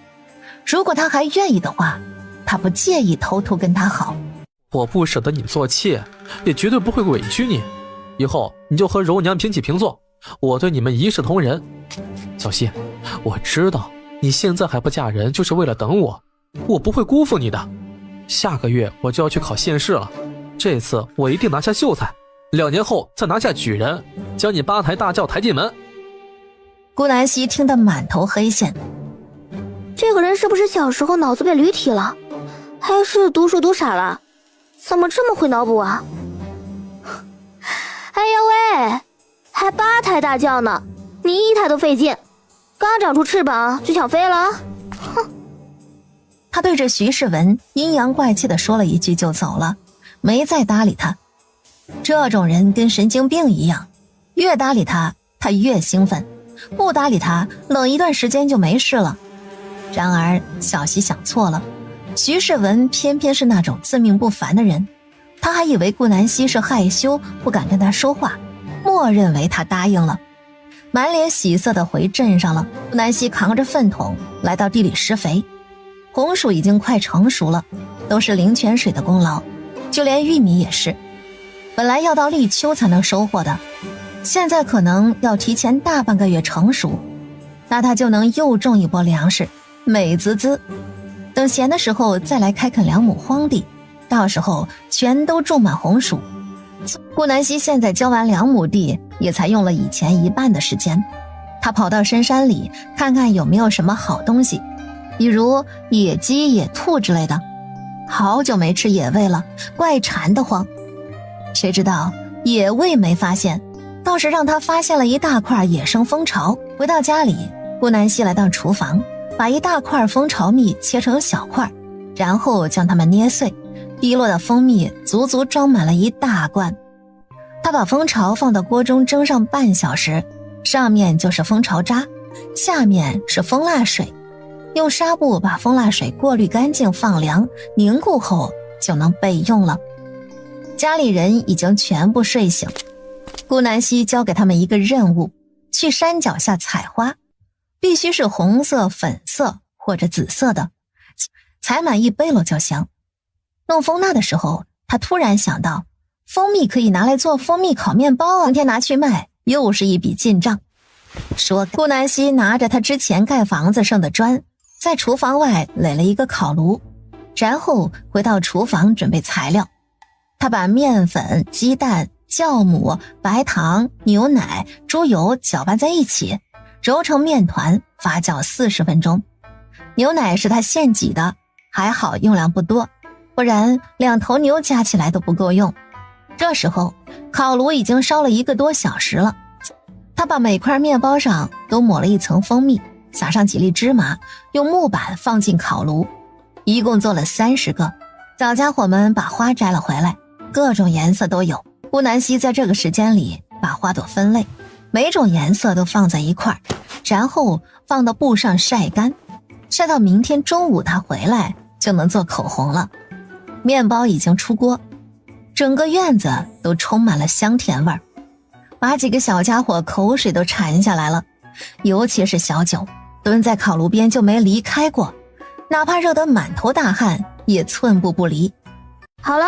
如果他还愿意的话，他不介意偷偷跟他好。我不舍得你做妾，也绝对不会委屈你，以后你就和柔娘平起平坐，我对你们一视同仁。小西，我知道你现在还不嫁人就是为了等我，我不会辜负你的。下个月我就要去考县试了，这次我一定拿下秀才，2年后再拿下举人，将你8抬大轿抬进门。顾南希听得满头黑线，这个人是不是小时候脑子被驴踢了，还是读书读傻了？怎么这么会脑补啊？哎呀喂，还8抬大轿呢，你1抬都费劲，刚长出翅膀就想飞了？哼！他对着徐世文阴阳怪气地说了一句就走了，没再搭理他。这种人跟神经病一样，越搭理他他越兴奋，不搭理他冷一段时间就没事了。然而小西想错了，徐世文偏偏是那种自命不凡的人，他还以为顾南希是害羞不敢跟他说话，默认为他答应了，满脸喜色地回镇上了。顾南希扛着粪桶来到地里施肥，红薯已经快成熟了，都是灵泉水的功劳，就连玉米也是，本来要到立秋才能收获的，现在可能要提前大半个月成熟，那他就能又种一波粮食，美滋滋。等闲的时候再来开垦2亩荒地，到时候全都种满红薯。顾南希现在浇完2亩地也才用了以前1半的时间，他跑到深山里看看有没有什么好东西，比如野鸡野兔之类的，好久没吃野味了，怪馋得慌。谁知道野味没发现，倒是让他发现了一大块野生蜂巢。回到家里，顾南希来到厨房，把一大块蜂巢蜜切成小块，然后将它们捏碎，滴落的蜂蜜足足装满了一大罐。他把蜂巢放到锅中蒸上半小时，上面就是蜂巢渣，下面是蜂蜡水。用纱布把蜂蜡水过滤干净，放凉凝固后就能备用了。家里人已经全部睡醒，顾南希交给他们一个任务，去山脚下采花，必须是红色、粉色或者紫色的，采满1背篓就行。弄蜂蜡的时候，他突然想到，蜂蜜可以拿来做蜂蜜烤面包，明天拿去卖，又是一笔进账。说顾南希拿着他之前盖房子剩的砖，在厨房外垒了一个烤炉，然后回到厨房准备材料。他把面粉、鸡蛋、酵母、白糖、牛奶、猪油搅拌在一起，揉成面团，发酵40分钟。牛奶是他现挤的，还好用量不多，不然2头牛加起来都不够用。这时候烤炉已经烧了1个多小时了，他把每块面包上都抹了一层蜂蜜，撒上几粒芝麻，用木板放进烤炉，一共做了30个。小家伙们把花摘了回来，各种颜色都有。顾南希在这个时间里把花朵分类，每种颜色都放在一块，然后放到布上晒干，晒到明天中午他回来就能做口红了。面包已经出锅，整个院子都充满了香甜味儿，把几个小家伙口水都馋下来了。尤其是小九，蹲在烤炉边就没离开过，哪怕热得满头大汗也寸步不离。好了，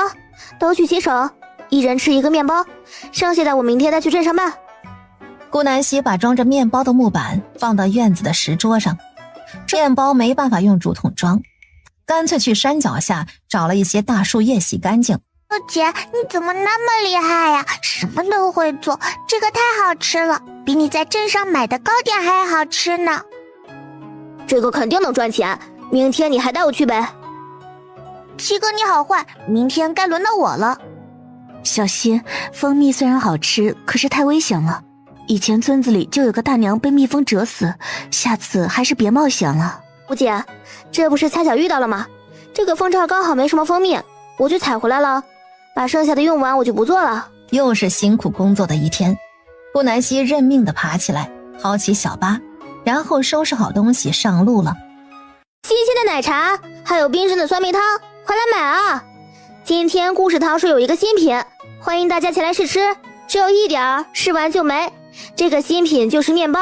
都去洗手，一人吃1个面包，剩下的我明天带去镇上办。顾南希把装着面包的木板放到院子的石桌上，面包没办法用竹筒装，干脆去山脚下找了一些大树叶洗干净。姐，你怎么那么厉害呀？什么都会做，这个太好吃了，比你在镇上买的糕点还好吃呢。这个肯定能赚钱，明天你还带我去呗。七哥你好坏，明天该轮到我了。小希，蜂蜜虽然好吃，可是太危险了。以前村子里就有个大娘被蜜蜂蛰死，下次还是别冒险了。吴姐，这不是恰巧遇到了吗？这个蜂巢刚好没什么蜂蜜，我就采回来了，把剩下的用完我就不做了。又是辛苦工作的一天，顾南希认命地爬起来，薅起小巴，然后收拾好东西上路了。新鲜的奶茶，还有冰镇的酸梅汤，快来买啊！今天故事糖水有一个新品，欢迎大家前来试吃，只有1点，吃完就没。这个新品就是面包，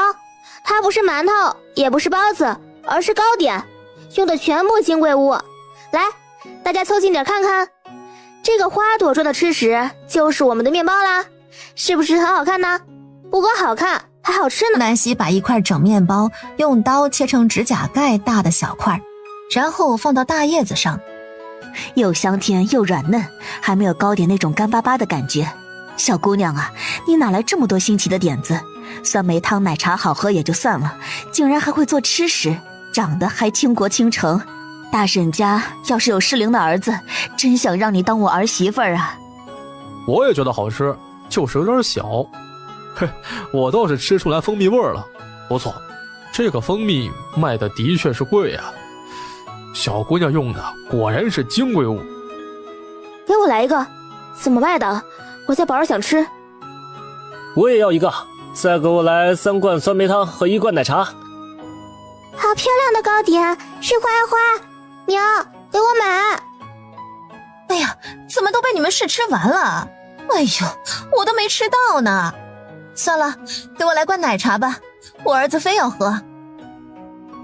它不是馒头，也不是包子，而是糕点，用的全部金贵物。来，大家凑近点看看，这个花朵状的吃食就是我们的面包啦，是不是很好看呢？不光好看，还好吃呢。南希把一块整面包用刀切成指甲盖大的小块，然后放到大叶子上，又香甜又软嫩，还没有糕点那种干巴巴的感觉。小姑娘啊，你哪来这么多新奇的点子？酸梅汤奶茶好喝也就算了，竟然还会做吃食，长得还倾国倾城。大婶家要是有适龄的儿子，真想让你当我儿媳妇儿啊。我也觉得好吃，就是有点小。嘿，我倒是吃出来蜂蜜味了，不错，这个蜂蜜卖的的确是贵啊。小姑娘用的果然是金贵物。给我来一个，怎么卖的？我家宝儿想吃。我也要一个，再给我来3罐酸梅汤和1罐奶茶。好漂亮的糕点，是花花，娘，给我买。哎呀，怎么都被你们试吃完了？哎呦，我都没吃到呢。算了，给我来罐奶茶吧，我儿子非要喝。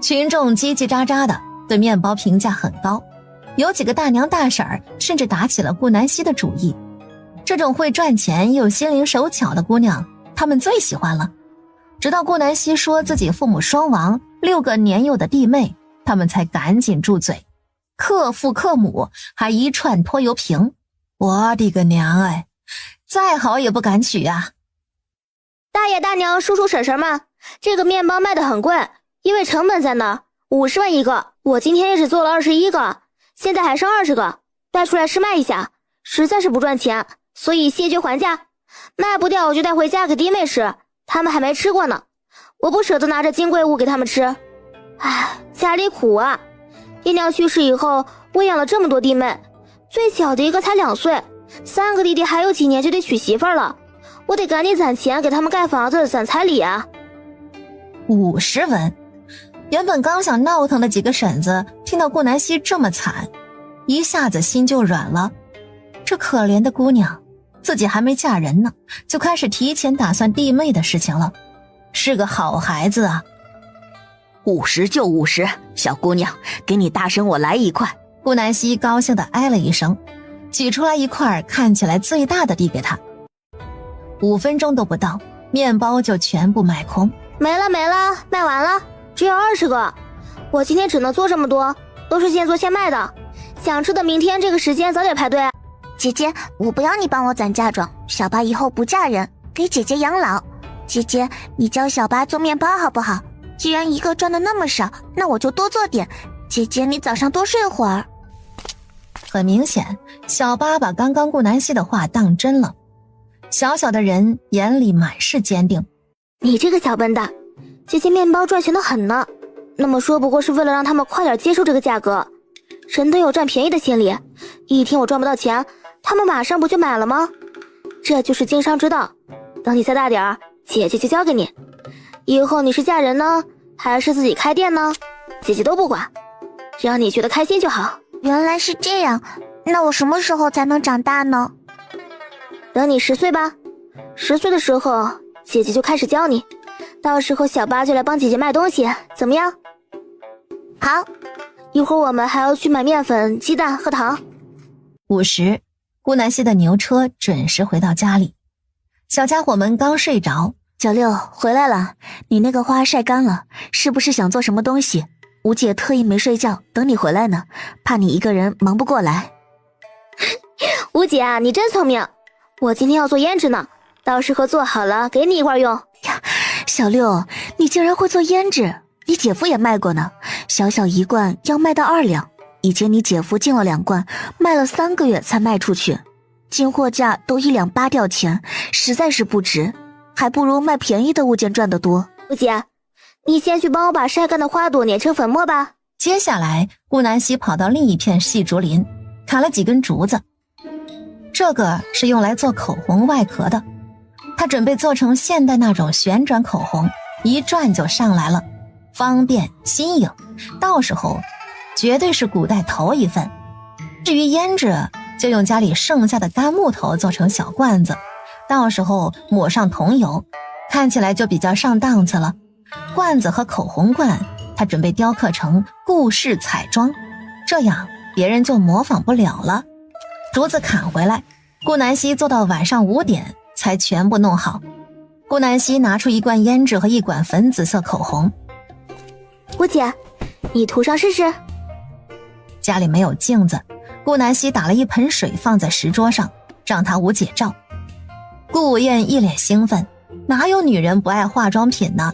群众叽叽喳喳的，对面包评价很高，有几个大娘大婶儿甚至打起了顾南希的主意。这种会赚钱又心灵手巧的姑娘，他们最喜欢了。直到顾南希说自己父母双亡，6个年幼的弟妹，他们才赶紧住嘴。克父克母，还一串拖油瓶，我的个娘哎，再好也不敢娶啊。大爷大娘叔叔婶婶们，这个面包卖得很贵，因为成本在那儿，50万一个，我今天也只做了21个，现在还剩20个，带出来试卖一下，实在是不赚钱，所以谢绝还价，卖不掉我就带回家给弟妹吃，他们还没吃过呢，我不舍得拿着金贵物给他们吃。唉，家里苦啊，爹娘去世以后喂养了这么多弟妹，最小的一个才2岁，3个弟弟还有几年就得娶媳妇儿了，我得赶紧攒钱给他们盖房子攒彩礼啊。50文。原本刚想闹腾的几个婶子听到顾南希这么惨，一下子心就软了。这可怜的姑娘，自己还没嫁人呢，就开始提前打算弟妹的事情了，是个好孩子啊。50就50，小姑娘，给你大婶我来一块。顾南希高兴地哎了一声，取出来一块看起来最大的递给他。5分钟都不到，面包就全部卖空。没了，卖完了，只有20个。我今天只能做这么多，都是现做现卖的。想吃的明天这个时间早点排队。姐姐，我不要你帮我攒嫁妆，小八以后不嫁人，给姐姐养老。姐姐，你教小八做面包好不好？既然一个赚的那么少，那我就多做点。姐姐，你早上多睡会儿。很明显，小八把刚刚顾南希的话当真了。小小的人眼里满是坚定。你这个小笨蛋，姐姐面包赚钱的很呢，那么说不过是为了让他们快点接受这个价格。人都有占便宜的心理，一听我赚不到钱，他们马上不就买了吗？这就是经商之道。等你再大点儿，姐姐就交给你。以后你是嫁人呢，还是自己开店呢，姐姐都不管，只要你觉得开心就好。原来是这样，那我什么时候才能长大呢？等你10岁吧，10岁的时候，姐姐就开始教你，到时候小八就来帮姐姐卖东西，怎么样？好。一会儿我们还要去买面粉、鸡蛋和糖。5时，顾南希的牛车准时回到家里，小家伙们刚睡着。小六回来了，你那个花晒干了，是不是想做什么东西？吴姐特意没睡觉，等你回来呢，怕你一个人忙不过来。吴姐啊，你真聪明，我今天要做胭脂呢，到时候做好了给你一块用。呀，小六，你竟然会做胭脂，你姐夫也卖过呢，小小1罐要卖到2两，以前你姐夫进了2罐，卖了3个月才卖出去，进货价都1两8吊钱，实在是不值，还不如卖便宜的物件赚得多。吴姐，你先去帮我把晒干的花朵碾成粉末吧。接下来，顾南希跑到另一片细竹林，砍了几根竹子，这个是用来做口红外壳的。他准备做成现代那种旋转口红，一转就上来了，方便新颖，到时候绝对是古代头一份。至于胭脂，就用家里剩下的干木头做成小罐子，到时候抹上桐油，看起来就比较上档次了。罐子和口红罐，他准备雕刻成顾氏彩妆，这样别人就模仿不了了。竹子砍回来，顾南希做到晚上5点才全部弄好。顾南希拿出1罐胭脂和1管粉紫色口红。吴姐，你涂上试试。家里没有镜子，顾南希打了一盆水放在石桌上，让她吴姐照。顾武燕一脸兴奋，哪有女人不爱化妆品呢？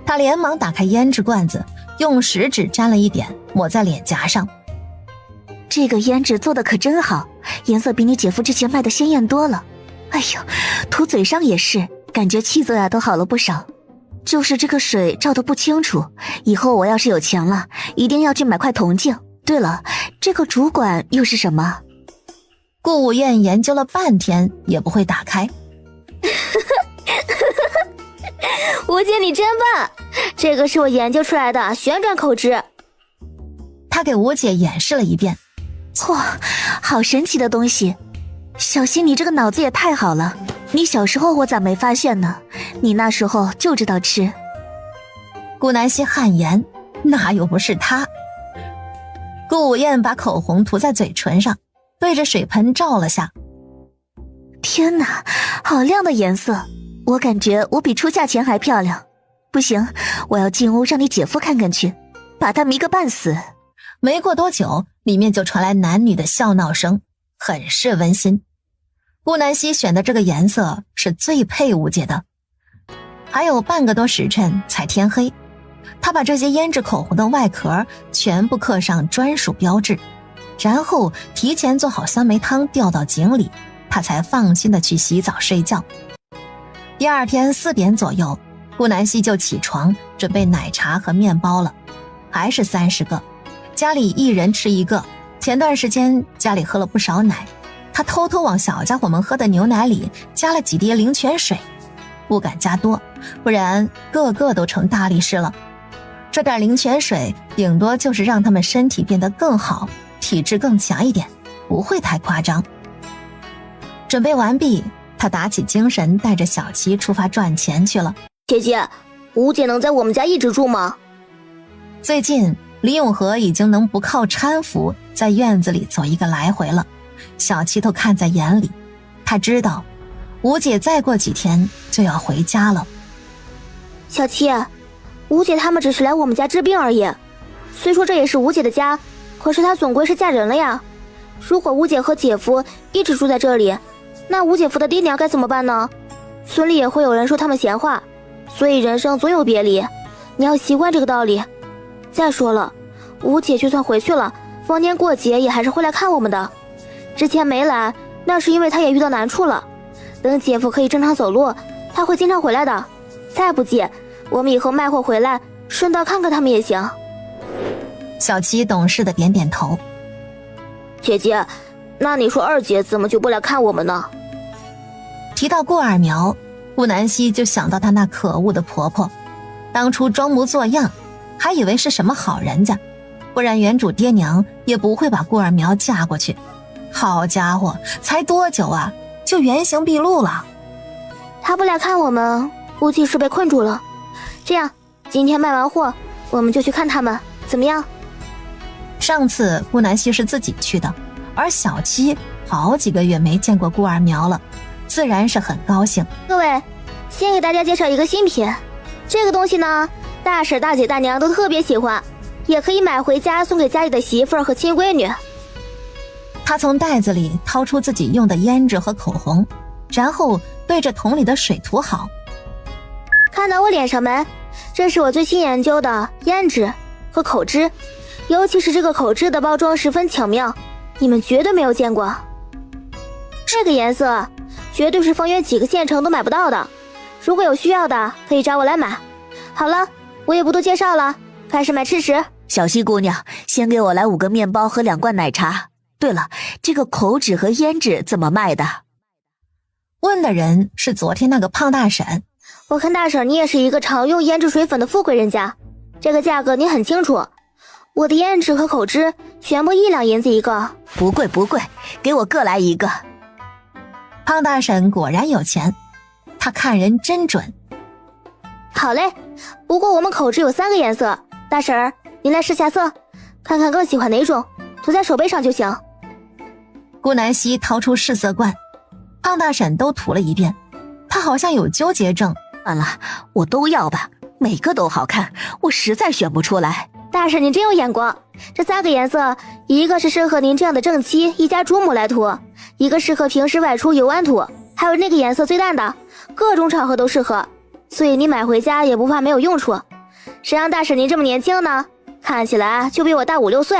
她连忙打开胭脂罐子，用食指沾了一点，抹在脸颊上。这个胭脂做的可真好，颜色比你姐夫之前卖的鲜艳多了。哎呦，涂嘴上也是，感觉气色呀都好了不少。就是这个水照得不清楚，以后我要是有钱了，一定要去买块铜镜。对了，这个主管又是什么？顾武燕研究了半天也不会打开。吴姐你真笨，这个是我研究出来的旋转口脂。他给吴姐演示了一遍。哇，好神奇的东西！小希，你这个脑子也太好了，你小时候我咋没发现呢？你那时候就知道吃。顾南希汗颜，那又不是他。顾武燕把口红涂在嘴唇上，对着水盆照了下。天哪，好亮的颜色，我感觉我比出嫁前还漂亮。不行，我要进屋让你姐夫看看去，把他迷个半死。没过多久，里面就传来男女的笑闹声，很是温馨。顾南希选的这个颜色是最配吴姐的。还有半个多时辰才天黑，她把这些胭脂口红的外壳全部刻上专属标志，然后提前做好酸梅汤吊到井里，她才放心的去洗澡睡觉。第二天4点左右，顾南希就起床准备奶茶和面包了，还是30个，家里一人吃1个。前段时间家里喝了不少奶，她偷偷往小家伙们喝的牛奶里加了几滴灵泉水，不敢加多，不然个个都成大力士了。这点灵泉水顶多就是让他们身体变得更好，体质更强一点，不会太夸张。准备完毕，他打起精神，带着小七出发赚钱去了。姐姐，吴姐能在我们家一直住吗？最近李永和已经能不靠搀扶在院子里走一个来回了，小七都看在眼里。他知道吴姐再过几天就要回家了。小七，吴姐他们只是来我们家治病而已，虽说这也是吴姐的家，可是她总归是嫁人了呀。如果吴姐和姐夫一直住在这里，那吴姐夫的爹娘该怎么办呢？村里也会有人说他们闲话，所以人生总有别离，你要习惯这个道理。再说了，吴姐就算回去了，逢年过节也还是会来看我们的。之前没来，那是因为她也遇到难处了。等姐夫可以正常走路，她会经常回来的。再不济，我们以后卖货回来，顺道看看他们也行。小七懂事的点点头。姐姐，那你说二姐怎么就不来看我们呢？提到顾二苗，顾南希就想到她那可恶的婆婆，当初装模作样，还以为是什么好人家，不然原主爹娘也不会把顾二苗嫁过去。好家伙，才多久啊，就原形毕露了。她不来看我们，估计是被困住了。这样，今天卖完货，我们就去看他们，怎么样？上次顾南希是自己去的，而小七好几个月没见过顾二苗了，自然是很高兴。各位，先给大家介绍一个新品，这个东西呢，大婶、大姐、大娘都特别喜欢，也可以买回家送给家里的媳妇儿和亲闺女。他从袋子里掏出自己用的胭脂和口红，然后对着桶里的水涂好。看到我脸上没？这是我最新研究的胭脂和口脂，尤其是这个口脂的包装十分巧妙，你们绝对没有见过。这个颜色绝对是方圆几个县城都买不到的，如果有需要的可以找我来买。好了，我也不多介绍了，开始买吃食。小西姑娘，先给我来5个面包和2罐奶茶。对了，这个口脂和胭脂怎么卖的？问的人是昨天那个胖大婶。我看大婶你也是一个常用胭脂水粉的富贵人家，这个价格你很清楚。我的胭脂和口脂全部1两银子一个。不贵不贵，给我各来1个。胖大婶果然有钱，她看人真准。好嘞，不过我们口脂有3个颜色，大婶儿您来试下色，看看更喜欢哪种，涂在手背上就行。顾南希掏出试色罐，胖大婶都涂了一遍，她好像有纠结症。算了，我都要吧，每个都好看，我实在选不出来。大婶您真有眼光，这3个颜色，一个是适合您这样的正妻一家主母来涂，一个适合平时外出游玩涂，还有那个颜色最淡的，各种场合都适合，所以你买回家也不怕没有用处。谁让大婶您这么年轻呢？看起来就比我大5、6岁。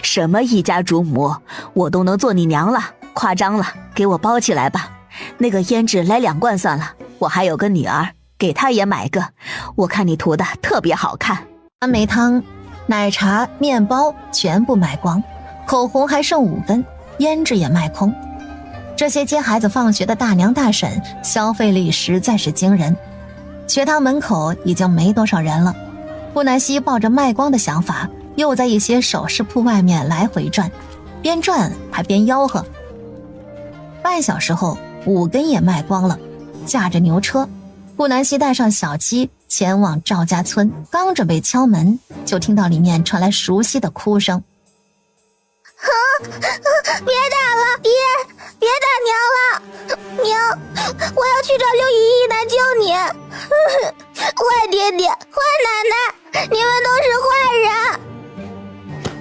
什么一家主母，我都能做你娘了，夸张了，给我包起来吧。那个胭脂来2罐算了，我还有个女儿，给她也买个，我看你涂的特别好看。酸梅汤、奶茶、面包全部卖光，口红还剩5根，胭脂也卖空。这些接孩子放学的大娘大婶消费力实在是惊人。学堂门口已经没多少人了，顾南希抱着卖光的想法，又在一些首饰铺外面来回转，边转还边吆喝。半小时后，5根也卖光了。驾着牛车，顾南希带上小七前往赵家村，刚准备敲门，就听到里面传来熟悉的哭声。别打了，别打娘了，娘，我要去找刘姨姨来救你。坏爹爹，坏奶奶，你们都是坏人！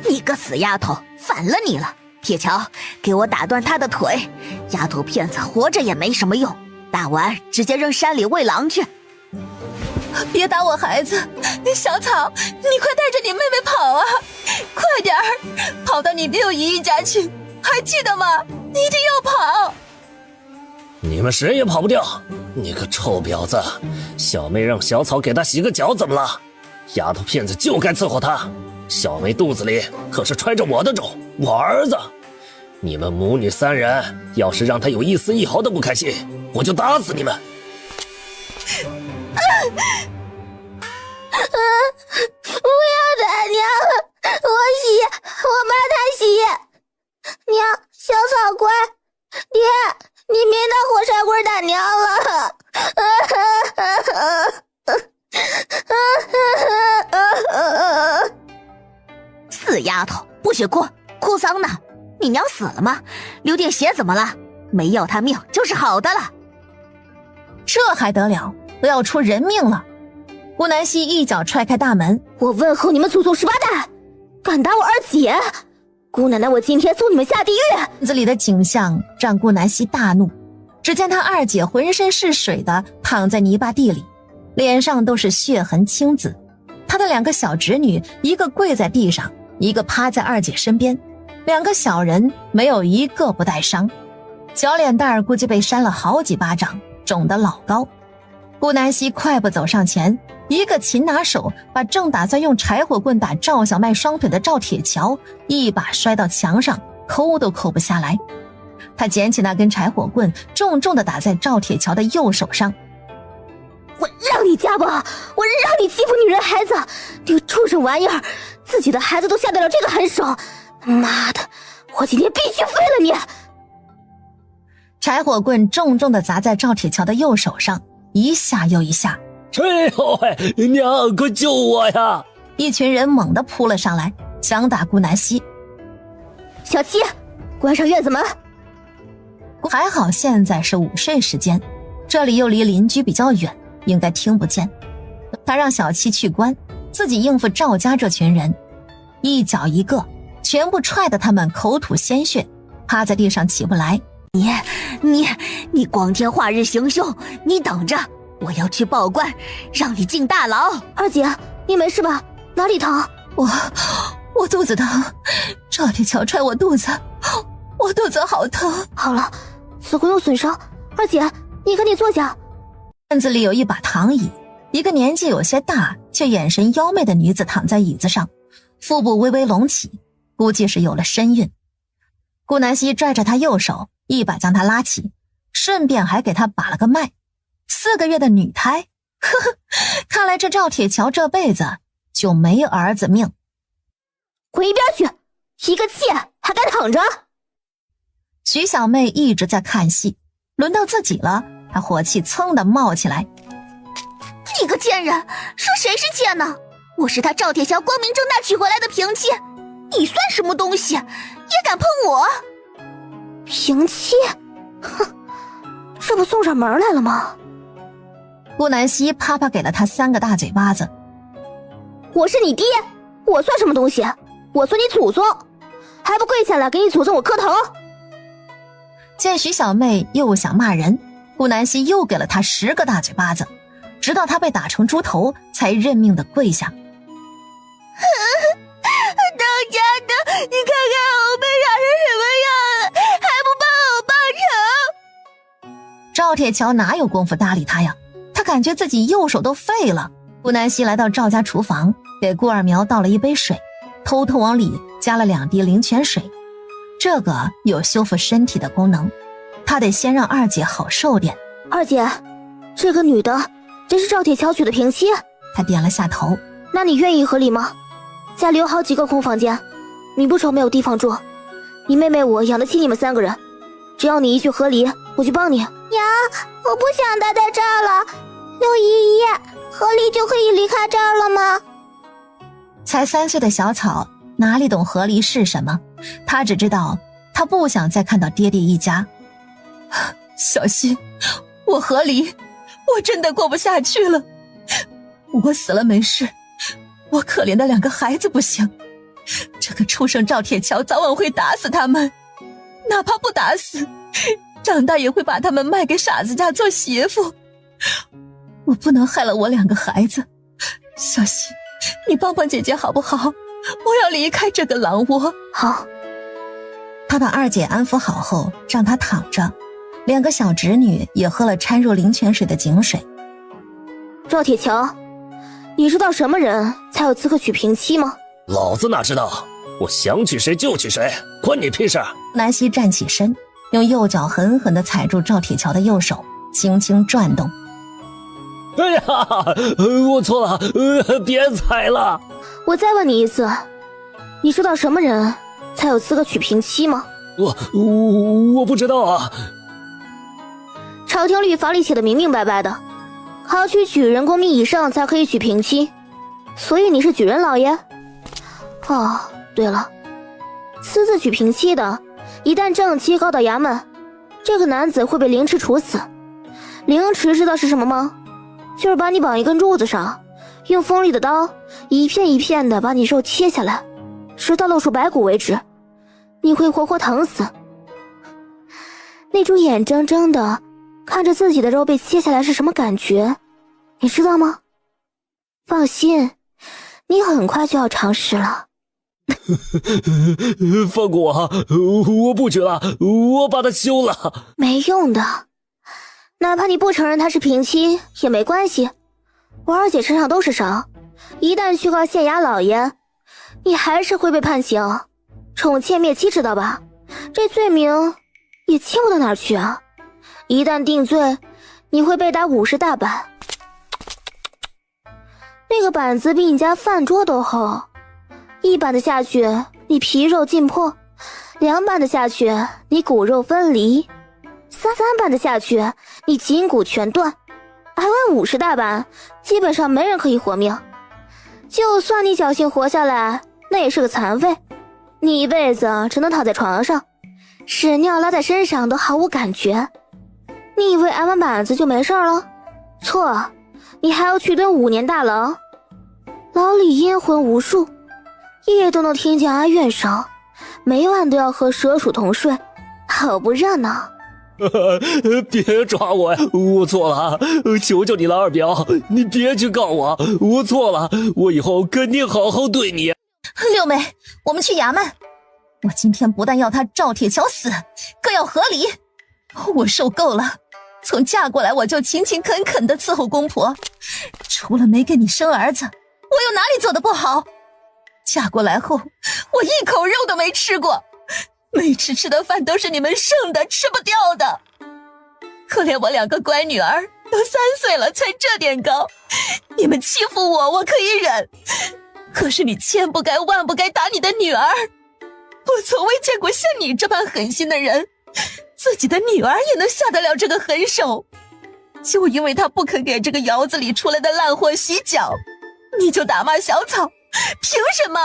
你个死丫头，反了你了！铁桥，给我打断她的腿！丫头片子活着也没什么用，打完直接扔山里喂狼去！别打我孩子，小草，你快带着你妹妹跑啊！快点儿，跑到你六姨姨家去，还记得吗？你一定要跑！你们谁也跑不掉！你个臭婊子，小妹让小草给她洗个脚怎么了？丫头片子就该伺候她，小妹肚子里可是揣着我的种，我儿子。你们母女3人要是让她有一丝一毫的不开心，我就打死你们！不要打娘了，我妈她洗。娘，小草乖，爹，你别拿火柴棍打娘了。死丫头，不许哭，哭丧呢？你娘死了吗？流点血怎么了？没要她命就是好的了。这还得了，都要出人命了。顾南希一脚踹开大门，我问候你们祖宗18代，敢打我二姐，姑奶奶我今天送你们下地狱！院子里的景象让顾南希大怒，只见她二姐浑身是水的躺在泥巴地里，脸上都是血痕青紫。她的2个小侄女，一个跪在地上，一个趴在二姐身边，2个小人没有一个不带伤，小脸蛋儿估计被扇了好几巴掌，肿得老高。顾南希快步走上前，一个擒拿手把正打算用柴火棍打赵小麦双腿的赵铁桥一把摔到墙上，抠都抠不下来。他捡起那根柴火棍，重重地打在赵铁桥的右手上。我让你家暴，我让你欺负女人孩子，你个畜生玩意儿，自己的孩子都下得了这个狠手，妈的，我今天必须废了你！柴火棍重重地砸在赵铁桥的右手上，一下又一下。哎呦喂，娘，快救我呀！一群人猛地扑了上来，想打顾南希。小七，关上院子门。还好现在是午睡时间，这里又离邻居比较远，应该听不见。他让小七去关，自己应付赵家这群人，一脚一个，全部踹得他们口吐鲜血，趴在地上起不来。你光天化日行凶，你等着，我要去报官，让你进大牢。二姐，你没事吧？哪里疼？我肚子疼，赵铁桥踹我肚子，我肚子好疼。好了，子宫有损伤，二姐，你赶紧坐下。院子里有一把躺椅，一个年纪有些大却眼神妖媚的女子躺在椅子上，腹部微微隆起，估计是有了身孕。顾南希拽着她右手，一把将她拉起，顺便还给她把了个脉。4个月的女胎，呵呵，看来这赵铁桥这辈子就没儿子命。滚一边去，一个妾还敢躺着？徐小妹一直在看戏，轮到自己了，她火气蹭的冒起来。你个贱人，说谁是妾呢？我是他赵铁桥光明正大娶回来的平妻，你算什么东西，也敢碰我？平妻？哼，这不送上门来了吗？顾南希啪啪给了他3个大嘴巴子。我是你爹，我算什么东西？我算你祖宗，还不跪下来给你祖宗我磕头？见徐小妹又想骂人，顾南希又给了她10个大嘴巴子，直到她被打成猪头才认命的跪下。当家的，你看看我被打成什么样了，还不帮我报仇？赵铁桥哪有功夫搭理他呀？他感觉自己右手都废了。顾南希来到赵家厨房，给顾二苗倒了一杯水，偷偷往里加了2滴灵泉水，这个有修复身体的功能，他得先让二姐好受点。二姐，这个女的真是赵铁桥娶的平妻？他点了下头。那你愿意和离吗？家里有好几个空房间，你不愁没有地方住，你妹妹我养得起你们3个人，只要你一句和离，我就帮你。娘，我不想待在这儿了。刘姨姨，和离就可以离开这儿了吗？才3岁的小草哪里懂和离是什么，他只知道他不想再看到爹爹一家。小希，我和离，我真的过不下去了。我死了没事，我可怜的2个孩子不行，这个畜生赵铁桥早晚会打死他们，哪怕不打死，长大也会把他们卖给傻子家做媳妇。我不能害了我2个孩子，小希，你帮帮姐姐好不好？我要离开这个狼窝。好。他把二姐安抚好后，让她躺着，2个小侄女也喝了掺入灵泉水的井水。赵铁桥，你知道什么人才有资格娶平妻吗？老子哪知道，我想娶谁就娶谁，关你屁事。南希站起身，用右脚狠狠地踩住赵铁桥的右手，轻轻转动。哎呀，我错了，别踩了。我再问你一次，你知道什么人才有资格娶平妻吗？我不知道啊。朝廷律法里写的明明白白的，考取举人功名以上才可以娶平妻，所以你是举人老爷？哦，对了，私自娶平妻的，一旦正妻告到衙门，这个男子会被凌迟处死。凌迟知道是什么吗？就是把你绑一根柱子上，用锋利的刀一片一片的把你肉切下来，直到露出白骨为止，你会活活疼死。那种眼睁睁的看着自己的肉被切下来是什么感觉，你知道吗？放心，你很快就要尝试了。放过我，我不娶了，我把他休了。没用的，哪怕你不承认她是平妻也没关系，我二姐身上都是伤，一旦去告县衙老爷，你还是会被判刑，宠妾灭妻知道吧？这罪名也轻不到哪儿去啊！一旦定罪，你会被打50大板，那个板子比你家饭桌都厚，1板的下去你皮肉尽破，2板的下去你骨肉分离，3板的下去你筋骨全断，挨完50大板，基本上没人可以活命。就算你侥幸活下来，那也是个残废，你一辈子只能躺在床上，屎尿拉在身上都毫无感觉。你以为挨完板子就没事了？错，你还要去蹲5年大牢，牢里阴魂无数，夜夜都能听见哀怨声，每晚都要和蛇鼠同睡，好不热闹。别抓我呀！我错了，求求你了，二表，你别去告我，我错了，我以后肯定好好对你。六妹，我们去衙门。我今天不但要他赵铁桥死，更要和离。我受够了，从嫁过来我就勤勤恳恳地伺候公婆，除了没给你生儿子，我有哪里做得不好？嫁过来后，我一口肉都没吃过，每次吃的饭都是你们剩的，吃不掉的。可怜我2个乖女儿都3岁了才这点高，你们欺负我，我可以忍，可是你千不该万不该打你的女儿。我从未见过像你这般狠心的人，自己的女儿也能下得了这个狠手。就因为她不肯给这个窑子里出来的烂货洗脚，你就打骂小草，凭什么？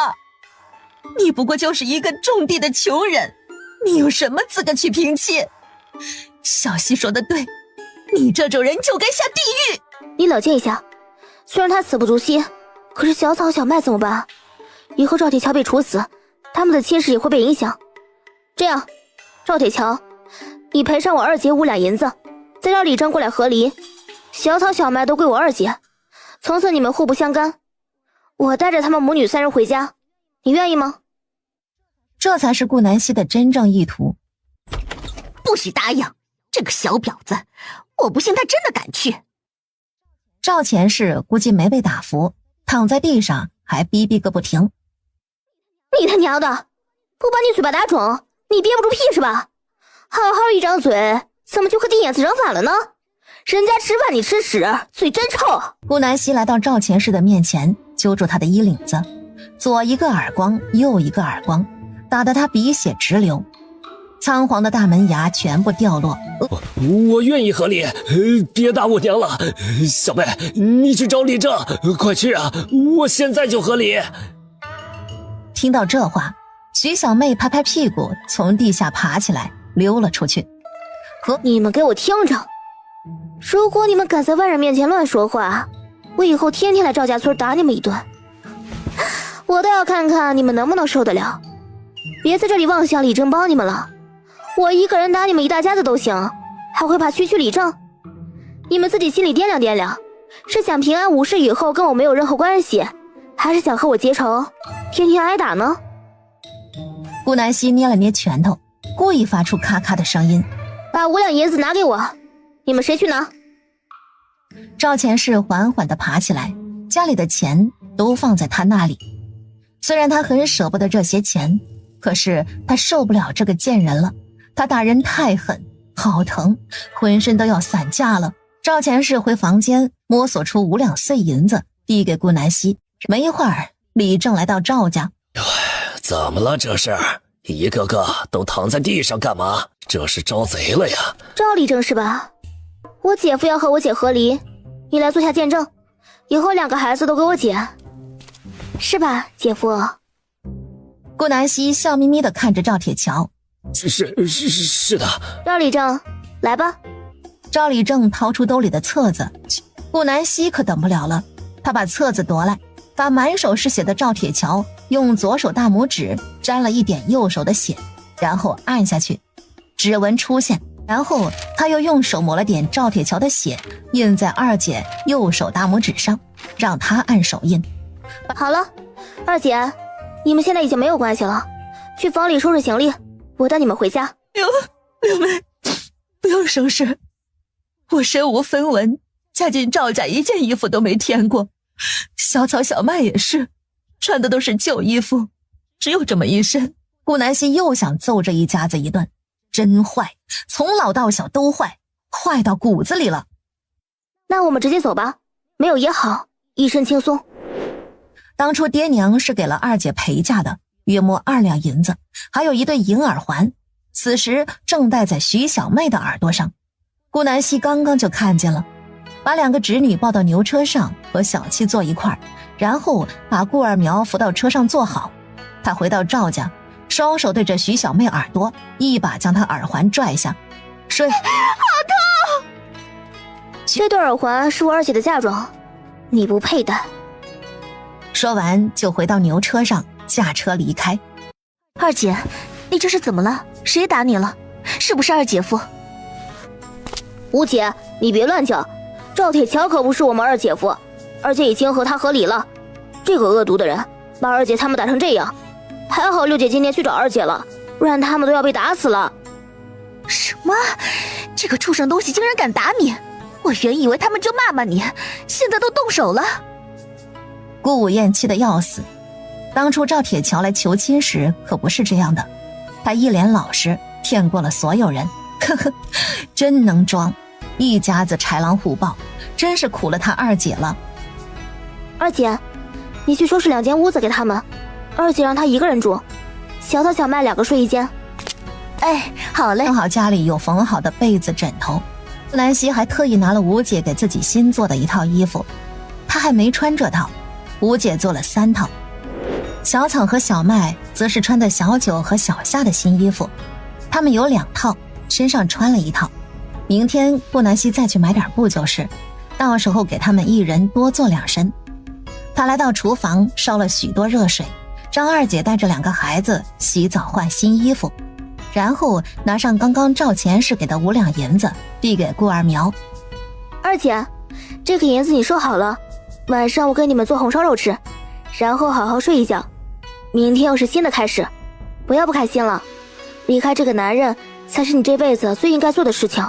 你不过就是一个种地的穷人，你有什么资格去平妻？小西说的对，你这种人就该下地狱。你冷静一下，虽然他死不足惜，可是小草小麦怎么办？以后赵铁桥被处死，他们的亲事也会被影响。这样，赵铁桥，你赔偿我二姐5两银子，再让李正过来和离，小草小麦都归我二姐，从此你们互不相干。我带着他们母女3人回家，你愿意吗？这才是顾南希的真正意图。不许答应，这个小婊子，我不信他真的敢去。赵前世估计没被打服，躺在地上还逼逼个不停。你他娘的，不把你嘴巴打肿，你憋不住屁是吧？好好一张嘴，怎么就和地眼子整反了呢？人家吃饭你吃屎，嘴真臭。顾南希来到赵前世的面前，揪住他的衣领子，左一个耳光，右一个耳光，打得他鼻血直流，仓皇的大门牙全部掉落。我愿意和离，别打我娘了。小妹，你去找李正，快去啊！我现在就和离。听到这话，徐小妹拍拍屁股，从地下爬起来溜了出去。你们给我听着，如果你们敢在外人面前乱说话，我以后天天来赵家村打你们一顿，我倒要看看你们能不能受得了。别在这里妄想李正帮你们了，我一个人打你们一大家子都行，还会怕区区李正？你们自己心里掂量掂量，是想平安无事以后跟我没有任何关系，还是想和我结仇，天天挨打呢？顾南希捏了捏拳头，故意发出咔咔的声音。把5两银子拿给我，你们谁去拿？赵前世缓缓地爬起来，家里的钱都放在他那里。虽然他很舍不得这些钱，可是他受不了这个贱人了，他打人太狠，好疼，浑身都要散架了。赵钱氏回房间摸索出5两碎银子，递给顾南希。没一会儿，李正来到赵家。怎么了这是？一个个都躺在地上干嘛？这是招贼了呀？赵立正是吧？我姐夫要和我姐和离，你来做下见证，以后2个孩子都给我姐，是吧，姐夫？顾南希笑眯眯地看着赵铁桥。是的。赵立正，来吧。赵立正掏出兜里的册子，顾南希可等不了了，他把册子夺来，把满手是血的赵铁桥用左手大拇指沾了一点右手的血，然后按下去，指纹出现，然后他又用手抹了点赵铁桥的血，印在二姐右手大拇指上，让她按手印。好了，二姐，你们现在已经没有关系了，去房里收拾行李，我带你们回家。六妹，不用收拾，我身无分文，嫁进赵家一件衣服都没添过，小草小麦也是，穿的都是旧衣服，只有这么一身。顾南希又想揍这一家子一顿，真坏，从老到小都坏，坏到骨子里了。那我们直接走吧，没有也好，一身轻松。当初爹娘是给了二姐陪嫁的，约莫2两银子，还有一对银耳环，此时正戴在徐小妹的耳朵上。顾南希刚刚就看见了，把2个侄女抱到牛车上和小七坐一块儿，然后把顾二苗扶到车上坐好。他回到赵家，双手对着徐小妹耳朵，一把将她耳环拽下。睡，好痛！这对耳环是我二姐的嫁妆，你不配戴。说完就回到牛车上，驾车离开。二姐，你这是怎么了？谁打你了？是不是二姐夫？吴姐，你别乱叫，赵铁桥可不是我们二姐夫，而且已经和他和离了。这个恶毒的人把二姐他们打成这样，还好六姐今天去找二姐了，不然他们都要被打死了。什么？这个畜生东西竟然敢打你！我原以为他们就骂骂你，现在都动手了。顾武燕气得要死，当初赵铁桥来求亲时可不是这样的，他一脸老实，骗过了所有人，呵呵，真能装，一家子豺狼虎豹，真是苦了他二姐了。二姐，你去收拾2间屋子给他们，二姐让他一个人住，小桃小麦2个睡一间。哎，好嘞。正好家里有缝好的被子枕头，南希还特意拿了吴姐给自己新做的一套衣服，她还没穿这套，吴姐做了3套。小草和小麦则是穿的小九和小夏的新衣服，他们有2套，身上穿了1套。明天顾南希再去买点布就是，到时候给他们一人多做2身。他来到厨房烧了许多热水，让二姐带着2个孩子洗澡换新衣服，然后拿上刚刚赵钱氏给的5两银子递给顾二苗。二姐，这个银子你收好了，晚上我给你们做红烧肉吃，然后好好睡一觉，明天又是新的开始，不要不开心了，离开这个男人才是你这辈子最应该做的事情。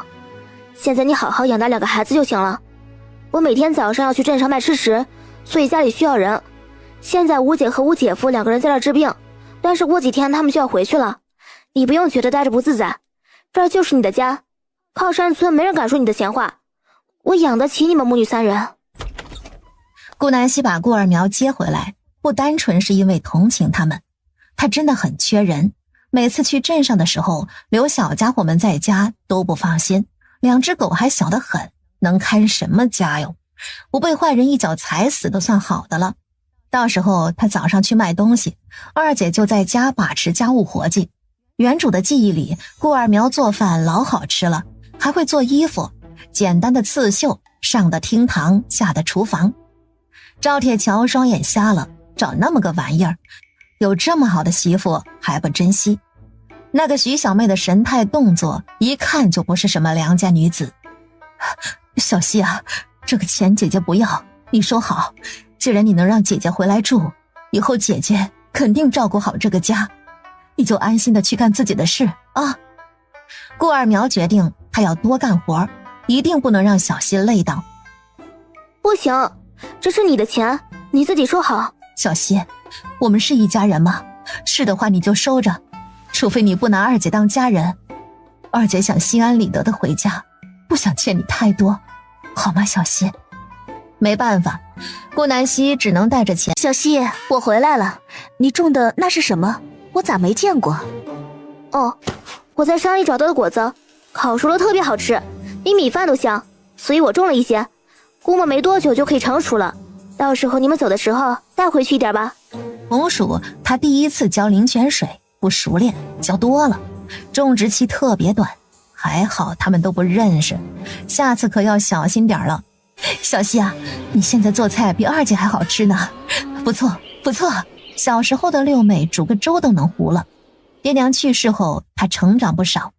现在你好好养大2个孩子就行了，我每天早上要去镇上卖吃食，所以家里需要人。现在吴姐和吴姐夫2个人在这儿治病，但是过几天他们就要回去了，你不用觉得待着不自在，这儿就是你的家，靠山村没人敢说你的闲话，我养得起你们母女3人。顾南希把顾二苗接回来，不单纯是因为同情他们，她真的很缺人，每次去镇上的时候，留小家伙们在家都不放心，2只狗还小得很，能看什么家哟？不被坏人一脚踩死都算好的了。到时候他早上去卖东西，二姐就在家把持家务活计。原主的记忆里，顾二苗做饭老好吃了，还会做衣服，简单的刺绣，上的厅堂，下的厨房。赵铁桥双眼瞎了，找那么个玩意儿，有这么好的媳妇还不珍惜。那个徐小妹的神态动作，一看就不是什么良家女子。小希啊，这个钱姐姐不要，你收好，既然你能让姐姐回来住，以后姐姐肯定照顾好这个家，你就安心的去干自己的事啊。顾二苗决定她要多干活，一定不能让小希累到。不行，这是你的钱，你自己收好。小希，我们是一家人吗？是的话你就收着，除非你不拿二姐当家人。二姐想心安理得的回家，不想欠你太多，好吗，小希？没办法，顾南希只能带着钱。小希，我回来了，你种的那是什么？我咋没见过？哦，我在山里找到的果子，烤熟了特别好吃，比米饭都香，所以我种了一些，估摸没多久就可以成熟了，到时候你们走的时候带回去一点吧。红薯他第一次浇灵泉水不熟练，浇多了，种植期特别短，还好他们都不认识，下次可要小心点了。小希啊，你现在做菜比二姐还好吃呢，不错不错，小时候的六妹煮个粥都能糊了。爹娘去世后，她成长不少。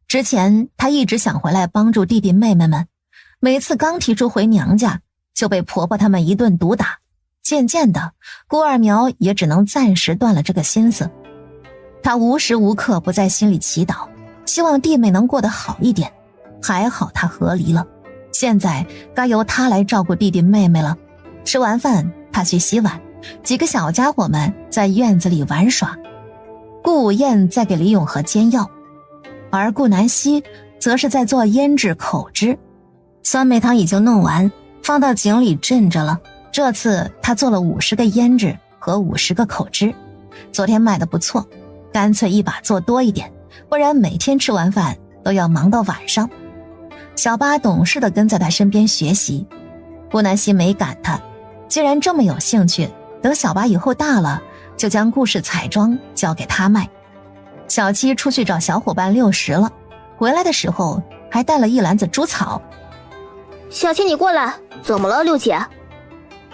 之前她一直想回来帮助弟弟妹妹们，每次刚提出回娘家，就被婆婆他们一顿毒打。渐渐的，顾二苗也只能暂时断了这个心思。她无时无刻不在心里祈祷，希望弟妹能过得好一点。还好她和离了，现在该由她来照顾弟弟妹妹了。吃完饭，她去洗碗，几个小家伙们在院子里玩耍。顾午宴在给李永和煎药，而顾南希则是在做腌制口汁。酸梅汤已经弄完，放到井里镇着了。这次他做了50个腌制和50个口汁，昨天卖得不错，干脆一把做多一点，不然每天吃完饭都要忙到晚上。小八懂事地跟在他身边学习，顾南希没赶他，既然这么有兴趣，等小八以后大了，就将故事彩妆交给他卖。小七出去找小伙伴遛食了，回来的时候还带了一篮子猪草。小七你过来，怎么了六姐？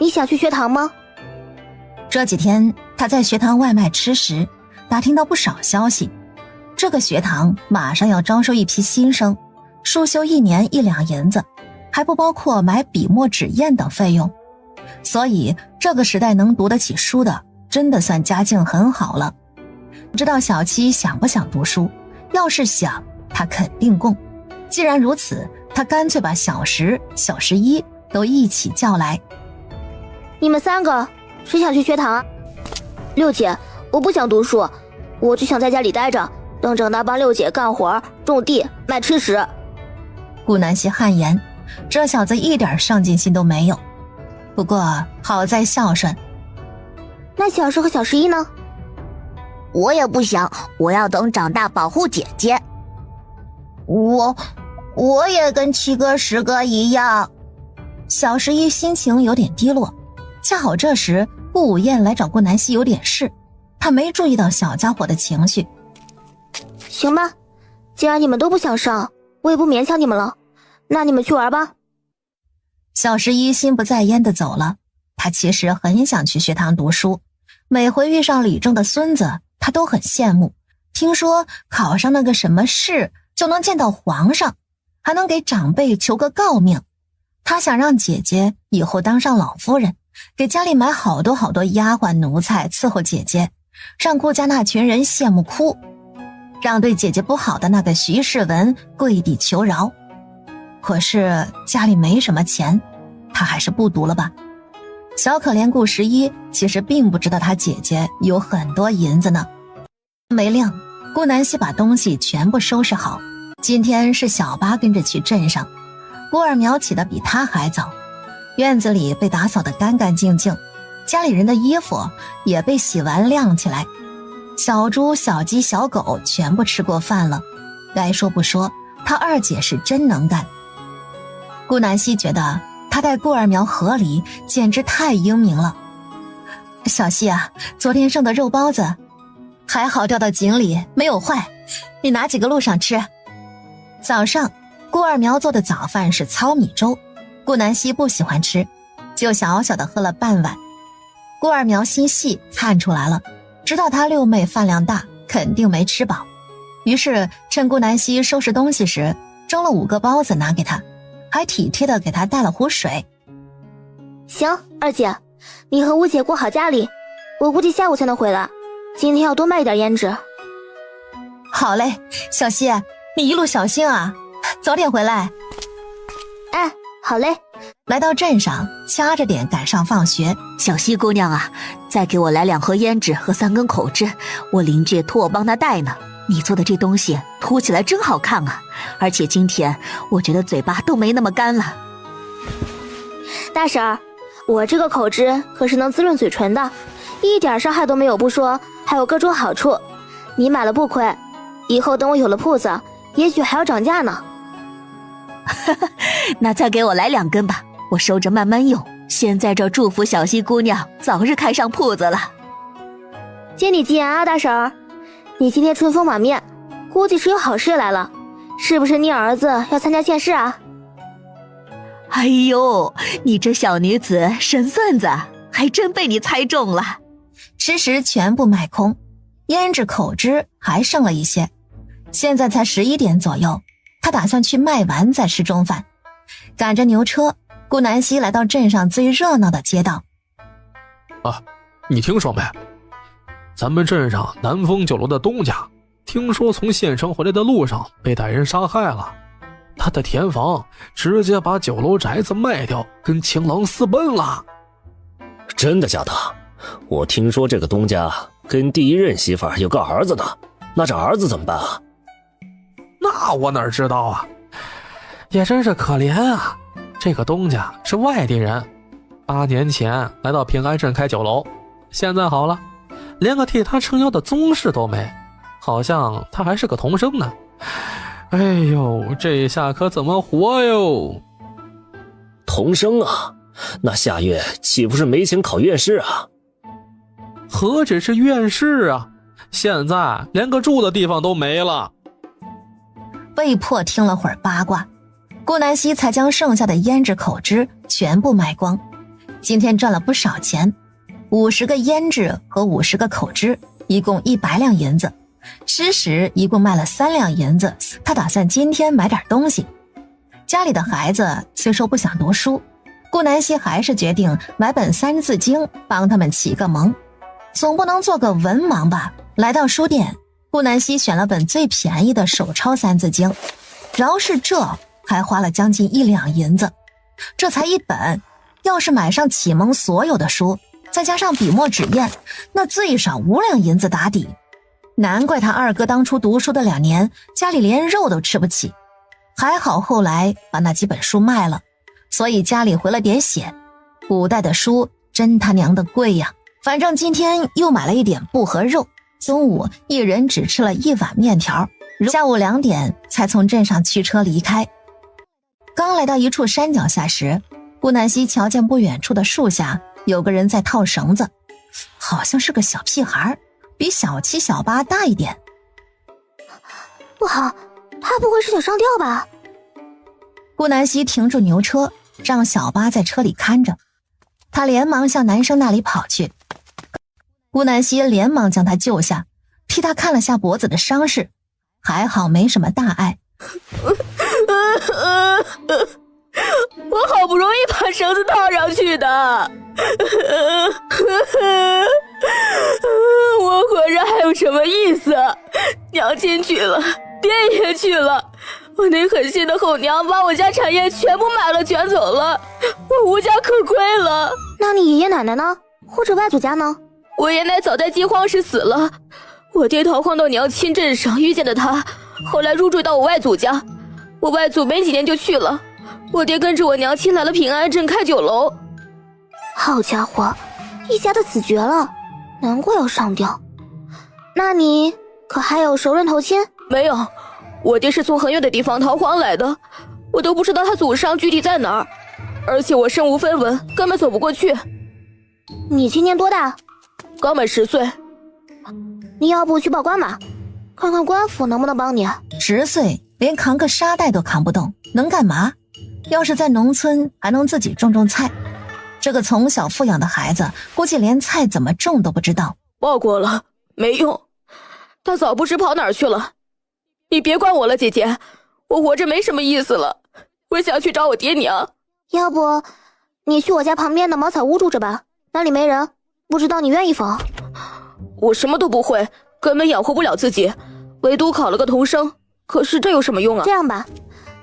你想去学堂吗？这几天他在学堂外卖吃食，打听到不少消息。这个学堂马上要招收一批新生，束修1年1两银子，还不包括买笔墨纸砚等费用。所以这个时代能读得起书的，真的算家境很好了。不知道小七想不想读书，要是想，他肯定供。既然如此，他干脆把小10、小11都一起叫来。你们3个谁想去学堂啊？六姐，我不想读书，我只想在家里待着，等长大帮六姐干活、种地、卖吃食。顾南希汗颜，这小子一点上进心都没有。不过好在孝顺。那小10和小11呢？我也不想，我要等长大保护姐姐。我也跟7哥10哥一样。小11心情有点低落，恰好这时顾午宴来找顾南希有点事，他没注意到小家伙的情绪。行吧，既然你们都不想上，我也不勉强你们了，那你们去玩吧。小11心不在焉地走了，他其实很想去学堂读书，每回遇上李正的孙子，他都很羡慕。听说考上那个什么试就能见到皇上，还能给长辈求个诰命。他想让姐姐以后当上老夫人，给家里买好多好多丫鬟奴才伺候姐姐，让顾家那群人羡慕哭，让对姐姐不好的那个徐世文跪地求饶。可是家里没什么钱，他还是不读了吧。小可怜顾11其实并不知道他姐姐有很多银子呢。没亮，顾南希把东西全部收拾好。今天是小八跟着去镇上，顾二苗起得比他还早，院子里被打扫得干干净净，家里人的衣服也被洗完晾起来。小猪、小鸡、小狗全部吃过饭了。该说不说，他二姐是真能干。顾南希觉得他带顾二苗和离简直太英明了。小希啊，昨天剩的肉包子还好掉到井里没有坏，你拿几个路上吃。早上顾二苗做的早饭是糙米粥，顾南希不喜欢吃，就小小的喝了半碗。顾二苗心细看出来了，知道他六妹饭量大，肯定没吃饱，于是趁顾南希收拾东西时蒸了5个包子拿给他，还体贴的给他带了壶水。行，二姐，你和吴姐过好家里，我估计下午才能回来，今天要多卖一点胭脂。好嘞，小希，你一路小心啊，早点回来。哎，好嘞。来到镇上，掐着点赶上放学。小希姑娘啊，再给我来2盒胭脂和3根口汁，我邻居托我帮她带呢，你做的这东西涂起来真好看啊！而且今天我觉得嘴巴都没那么干了。大婶儿，我这个口脂可是能滋润嘴唇的，一点伤害都没有不说，还有各种好处。你买了不亏，以后等我有了铺子，也许还要涨价呢。那再给我来2根吧，我收着慢慢用。先在这祝福小溪姑娘早日开上铺子了。借你吉言啊，大婶儿，你今天春风满面，估计是有好事来了，是不是你儿子要参加县试啊？哎呦，你这小女子神算子，还真被你猜中了。吃食全部卖空，胭脂口脂还剩了一些。现在才11点左右，他打算去卖完再吃中饭。赶着牛车，顾南希来到镇上最热闹的街道。啊，你听说没？咱们镇上南风酒楼的东家，听说从县城回来的路上被歹人杀害了。他的田房直接把酒楼宅子卖掉，跟情郎私奔了。真的假的？我听说这个东家跟第一任媳妇有个儿子呢，那这儿子怎么办啊？那我哪知道啊，也真是可怜啊。这个东家是外地人，8年前来到平安镇开酒楼，现在好了，连个替他撑腰的宗室都没，好像他还是个童生呢。哎呦，这下可怎么活哟？童生啊，那下月岂不是没钱考院试啊？何止是院士啊，现在连个住的地方都没了。被迫听了会儿八卦，顾南希才将剩下的胭脂口脂全部卖光。今天赚了不少钱，50个胭脂和50个口脂，一共100两银子。吃食一共卖了3两银子，他打算今天买点东西。家里的孩子虽说不想读书，顾南希还是决定买本3字经帮他们启个蒙，总不能做个文盲吧。来到书店，顾南希选了本最便宜的手抄3字经，饶是这还花了将近1两银子。这才1本，要是买上启蒙所有的书，再加上笔墨纸砚，那最少5两银子打底。难怪他二哥当初读书的2年，家里连肉都吃不起。还好后来把那几本书卖了，所以家里回了点血。古代的书真他娘的贵呀！反正今天又买了一点布和肉，中午一人只吃了1碗面条，下午2点才从镇上驱车离开。刚来到一处山脚下时，顾南希瞧见不远处的树下有个人在套绳子，好像是个小屁孩，比小7小8大一点。不好，他不会是想上吊吧？顾南希停住牛车，让小8在车里看着。他连忙向男生那里跑去，顾南希连忙将他救下，替他看了下脖子的伤势，还好没什么大碍。我好不容易把绳子套上去的，我活着还有什么意思？娘亲去了，爹也去了，我那狠心的后娘把我家产业全部买了卷走了，我无家可归了。那你爷爷奶奶呢？或者外祖家呢？我爷奶早在饥荒时死了，我爹逃荒到娘亲镇上遇见的他，后来入赘到我外祖家，我外祖没几年就去了，我爹跟着我娘亲来了平安镇开酒楼。好家伙，一家的死绝了，难怪要上吊。那你可还有熟人投亲？没有，我爹是从很远的地方逃荒来的，我都不知道他祖上具体在哪儿，而且我身无分文，根本走不过去。你今年多大？刚满10岁。你要不去报官吧，看看官府能不能帮你。10岁连扛个沙袋都扛不动，能干嘛？要是在农村还能自己种种菜，这个从小富养的孩子估计连菜怎么种都不知道。报过了没用，他早不知跑哪儿去了。你别管我了，姐姐，我活着没什么意思了，我想去找我爹娘。要不你去我家旁边的茅草屋住着吧，那里没人，不知道你愿意否？我什么都不会，根本养活不了自己，唯独考了个童生，可是这有什么用啊？这样吧，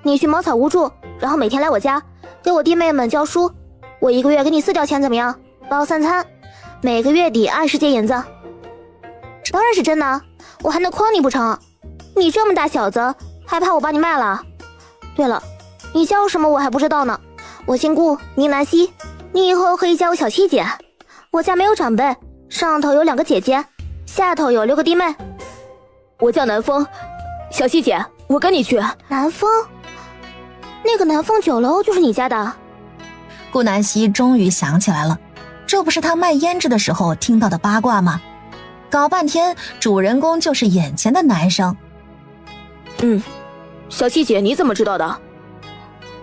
你去茅草屋住，然后每天来我家给我弟妹们教书，我1个月给你4吊钱怎么样？包3餐，每个月底20件银子。当然是真的，我还能诓你不成？你这么大小子，还怕我把你卖了？对了，你叫什么我还不知道呢。我姓顾，名南希，你以后可以叫我小七姐。我家没有长辈，上头有2个姐姐，下头有6个弟妹。我叫南风，小希姐，我跟你去。南风？那个南风酒楼就是你家的？顾南希终于想起来了，这不是他卖胭脂的时候听到的八卦吗？搞半天主人公就是眼前的男生。小希姐你怎么知道的？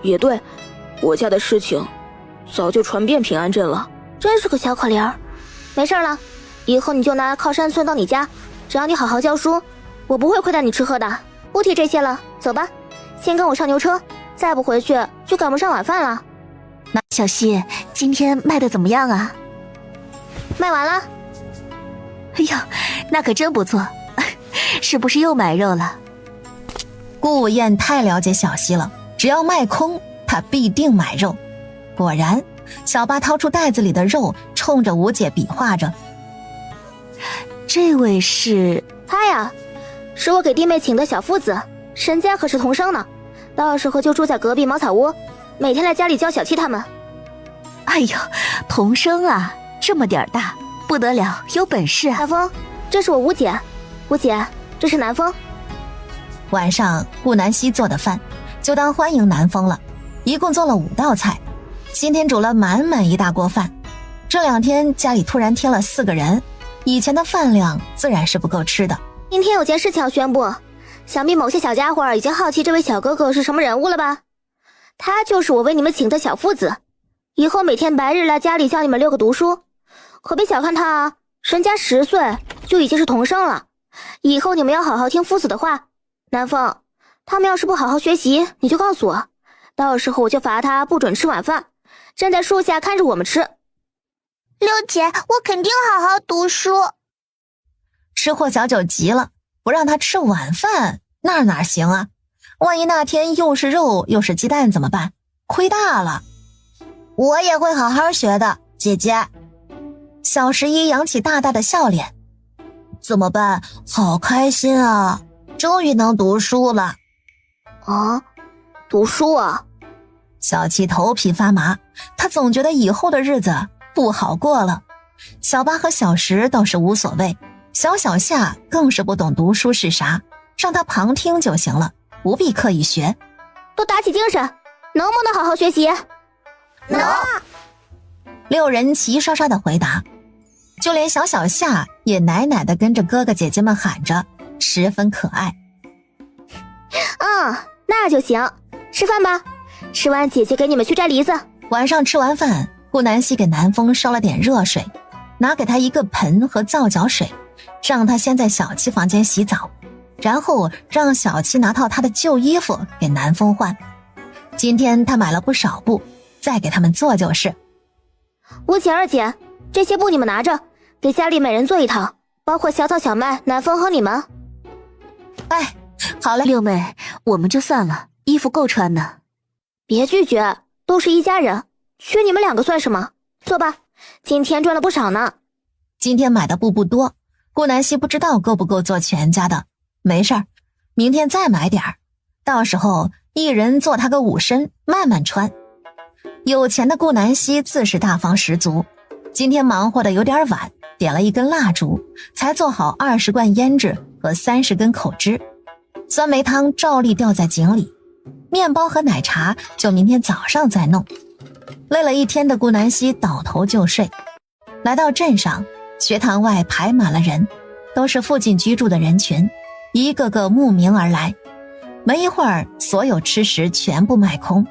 也对，我家的事情早就传遍平安镇了。真是个小可怜儿。没事了，以后你就拿靠山村当你家，只要你好好教书，我不会亏待你吃喝的。不提这些了，走吧，先跟我上牛车，再不回去就赶不上晚饭了。那小希，今天卖的怎么样啊？卖完了。哎呦，那可真不错，是不是又买肉了？顾午宴太了解小希了，只要卖空，他必定买肉。果然，小八掏出袋子里的肉，冲着吴姐比划着。这位是？他呀，是我给弟妹请的小夫子，身家可是同生呢。到时候就住在隔壁茅草屋，每天来家里教小七他们。哎呦，同生啊，这么点儿大，不得了，有本事啊！南风，这是我吴姐，吴姐，这是南风。晚上顾南希做的饭，就当欢迎南风了，一共做了5道菜。今天煮了满满一大锅饭，这2天家里突然添了4个人，以前的饭量自然是不够吃的。今天有件事情要宣布，想必某些小家伙已经好奇这位小哥哥是什么人物了吧？他就是我为你们请的小夫子，以后每天白日来家里教你们6个读书。可别小看他啊，人家10岁就已经是童生了。以后你们要好好听夫子的话。南风，他们要是不好好学习，你就告诉我，到时候我就罚他不准吃晚饭，站在树下看着我们吃。六姐，我肯定好好读书。吃货小九急了，不让他吃晚饭，那哪行啊？万一那天又是肉又是鸡蛋怎么办？亏大了。我也会好好学的，姐姐。小11扬起大大的笑脸。怎么办？好开心啊，终于能读书了。啊，读书啊？小七头皮发麻，他总觉得以后的日子不好过了。小8和小10倒是无所谓，小夏更是不懂读书是啥，让他旁听就行了，不必刻意学。都打起精神，能不能好好学习？能。6人齐刷刷的回答，就连小夏也奶奶的跟着哥哥姐姐们喊着，十分可爱。那就行，吃饭吧，吃完姐姐给你们去摘梨子。晚上吃完饭，顾南希给南风烧了点热水，拿给他一个盆和皂角水，让他先在小七房间洗澡，然后让小七拿套他的旧衣服给南风换。今天他买了不少布，再给他们做就是。吴姐、二姐，这些布你们拿着，给家里每人做一套，包括小草、小麦、南风和你们。哎，好嘞。六妹，我们就散了，衣服够穿的。别拒绝，都是一家人，缺你们2个算什么？坐吧，今天赚了不少呢。今天买的布不多，顾南希不知道够不够做全家的，没事儿，明天再买点儿，到时候一人做他个5身，慢慢穿。有钱的顾南希自是大方十足，今天忙活的有点晚，点了1根蜡烛，才做好20罐胭脂和30根口脂，酸梅汤照例吊在井里，面包和奶茶就明天早上再弄。累了一天的顾南希倒头就睡。来到镇上，学堂外排满了人，都是附近居住的人群，一个个慕名而来。没一会儿，所有吃食全部卖空，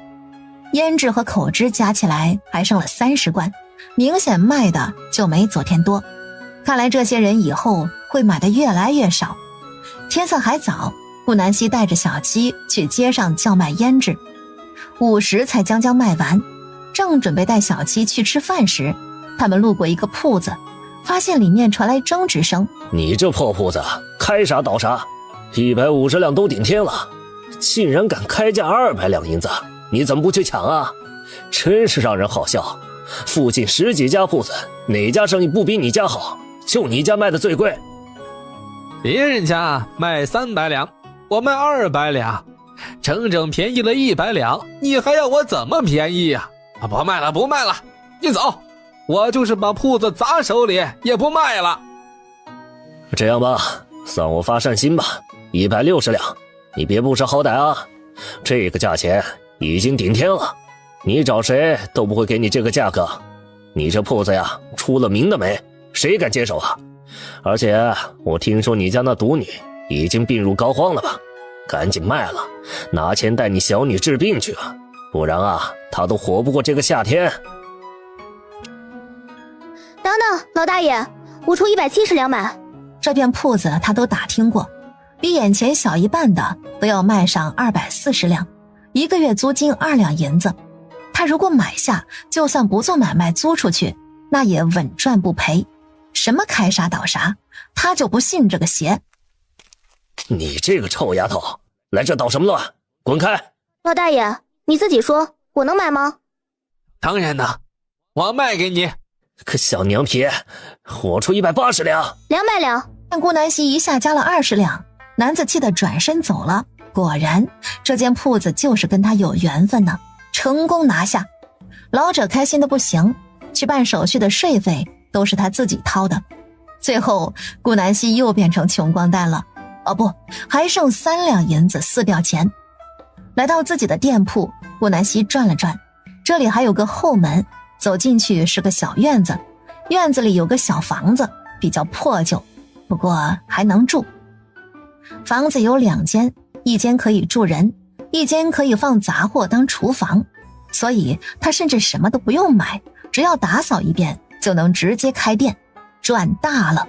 胭脂和口脂加起来还剩了30罐，明显卖的就没昨天多。看来这些人以后会买的越来越少。天色还早，顾南希带着小七去街上叫卖胭脂，50才将将卖完。正准备带小七去吃饭时，他们路过一个铺子，发现里面传来争执声。你这破铺子开啥倒啥，150两都顶天了，竟然敢开价200两银子，你怎么不去抢啊？真是让人好笑。附近10几家铺子，哪家生意不比你家好？就你家卖的最贵。别人家卖300两，我卖200两，整整便宜了100两，你还要我怎么便宜呀？不卖了，不卖了，你走，我就是把铺子砸手里也不卖了。这样吧，算我发善心吧，160两，你别不识好歹啊！这个价钱已经顶天了，你找谁都不会给你这个价格。你这铺子呀，出了名的美，谁敢接手啊？而且我听说你家那独女已经病入膏肓了吧？赶紧卖了，拿钱带你小女治病去啊，不然啊，她都活不过这个夏天。等等，老大爷，我出170两买。这片铺子他都打听过，比眼前小一半的都要卖上240两，1个月租金2两银子。他如果买下，就算不做买卖租出去，那也稳赚不赔。什么开啥倒啥，他就不信这个邪。你这个臭丫头，来这捣什么乱？滚开！老大爷，你自己说，我能买吗？当然呢，我卖给你。可小娘皮，我出180两。200两。但顾南希一下加了20两，男子气得转身走了。果然，这间铺子就是跟他有缘分呢，成功拿下。老者开心的不行，去办手续的税费都是他自己掏的。最后，顾南希又变成穷光蛋了。哦不，还剩3两银子撕掉钱。来到自己的店铺，顾南希转了转，这里还有个后门，走进去是个小院子，院子里有个小房子，比较破旧，不过还能住。房子有2间，一间可以住人，一间可以放杂货当厨房，所以他甚至什么都不用买，只要打扫一遍就能直接开店，赚大了。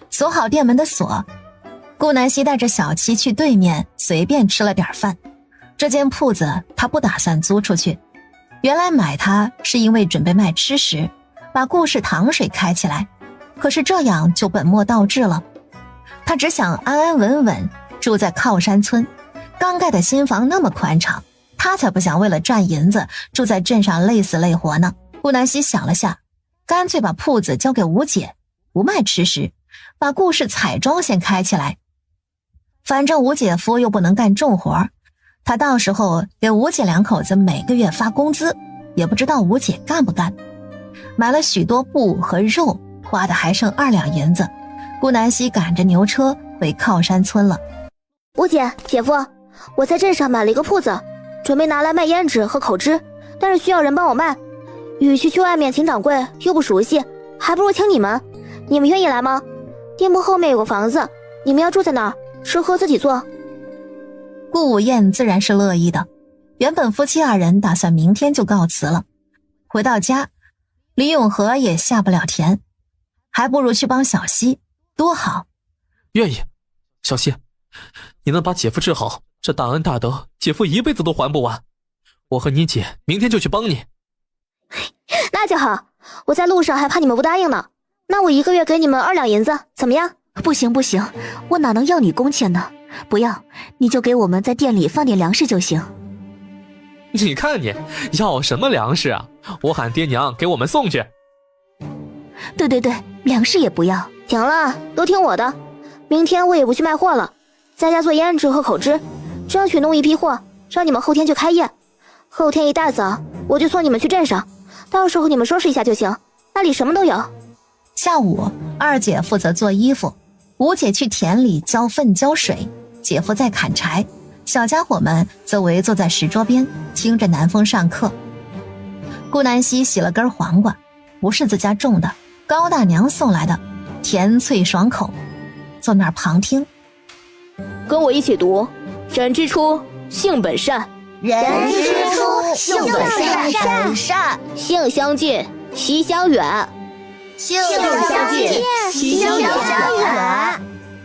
锁好店门的锁，顾南希带着小七去对面随便吃了点饭。这间铺子他不打算租出去，原来买它是因为准备卖吃食，把顾氏糖水开起来，可是这样就本末倒置了。他只想安安稳稳住在靠山村，刚盖的新房那么宽敞，他才不想为了赚银子住在镇上累死累活呢。顾南希想了下，干脆把铺子交给吴姐，不卖吃食，把顾氏彩妆先开起来。反正吴姐夫又不能干重活，他到时候给吴姐2口子每个月发工资，也不知道吴姐干不干。买了许多布和肉，花的还剩2两银子。顾南希赶着牛车回靠山村了。吴姐，姐夫，我在镇上买了一个铺子，准备拿来卖胭脂和口脂，但是需要人帮我卖，与其去外面请掌柜又不熟悉，还不如请你们。你们愿意来吗？店铺后面有个房子，你们要住在那儿，吃喝自己做。顾武燕自然是乐意的，原本夫妻2人打算明天就告辞了。回到家，李永和也下不了田，还不如去帮小希，多好。愿意。小希，你能把姐夫治好，这大恩大德姐夫一辈子都还不完。我和你姐明天就去帮你。那就好，我在路上还怕你们不答应呢。那我1个月给你们2两银子，怎么样？不行不行，我哪能要你工钱呢？不要，你就给我们在店里放点粮食就行。你看你要什么粮食啊？我喊爹娘给我们送去。对对对，粮食也不要。行了，都听我的，明天我也不去卖货了，在家做胭脂和口脂，争取弄一批货，让你们后天就开业。后天一大早我就送你们去镇上，到时候你们收拾一下就行，那里什么都有。下午，二姐负责做衣服，吴姐去田里浇粪浇水，姐夫在砍柴，小家伙们则围坐在石桌边听着南风上课。顾南希洗了根黄瓜，不是自家种的，高大娘送来的，甜脆爽口，坐那儿旁听。跟我一起读：人之初，性本善，人之初，性本善，性相近，习相远，性相近，习相远。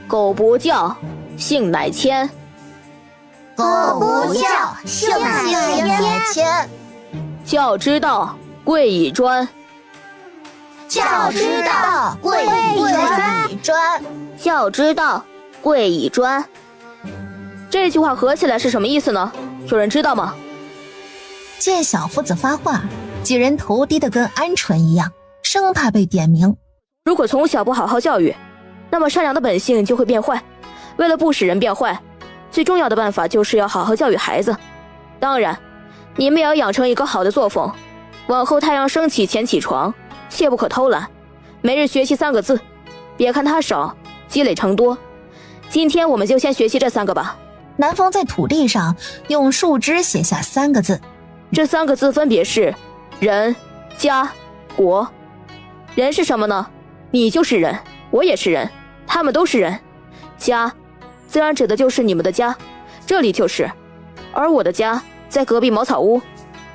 苟不教，性乃迁。苟不教，性乃迁。教之道，贵以专。教之道，贵以专。教之道，贵以专。这句话合起来是什么意思呢？有人知道吗？见小夫子发话，几人头低得跟鹌鹑一样，生怕被点名。如果从小不好好教育，那么善良的本性就会变坏。为了不使人变坏，最重要的办法就是要好好教育孩子。当然，你们也要养成一个好的作风，往后太阳升起前起床，切不可偷懒，每日学习3个字，别看它少，积累成多。今天我们就先学习这3个吧。南风在土地上用树枝写下3个字，这3个字分别是人、家、国。人是什么呢？你就是人，我也是人，他们都是人。家自然指的就是你们的家，这里就是，而我的家在隔壁茅草屋。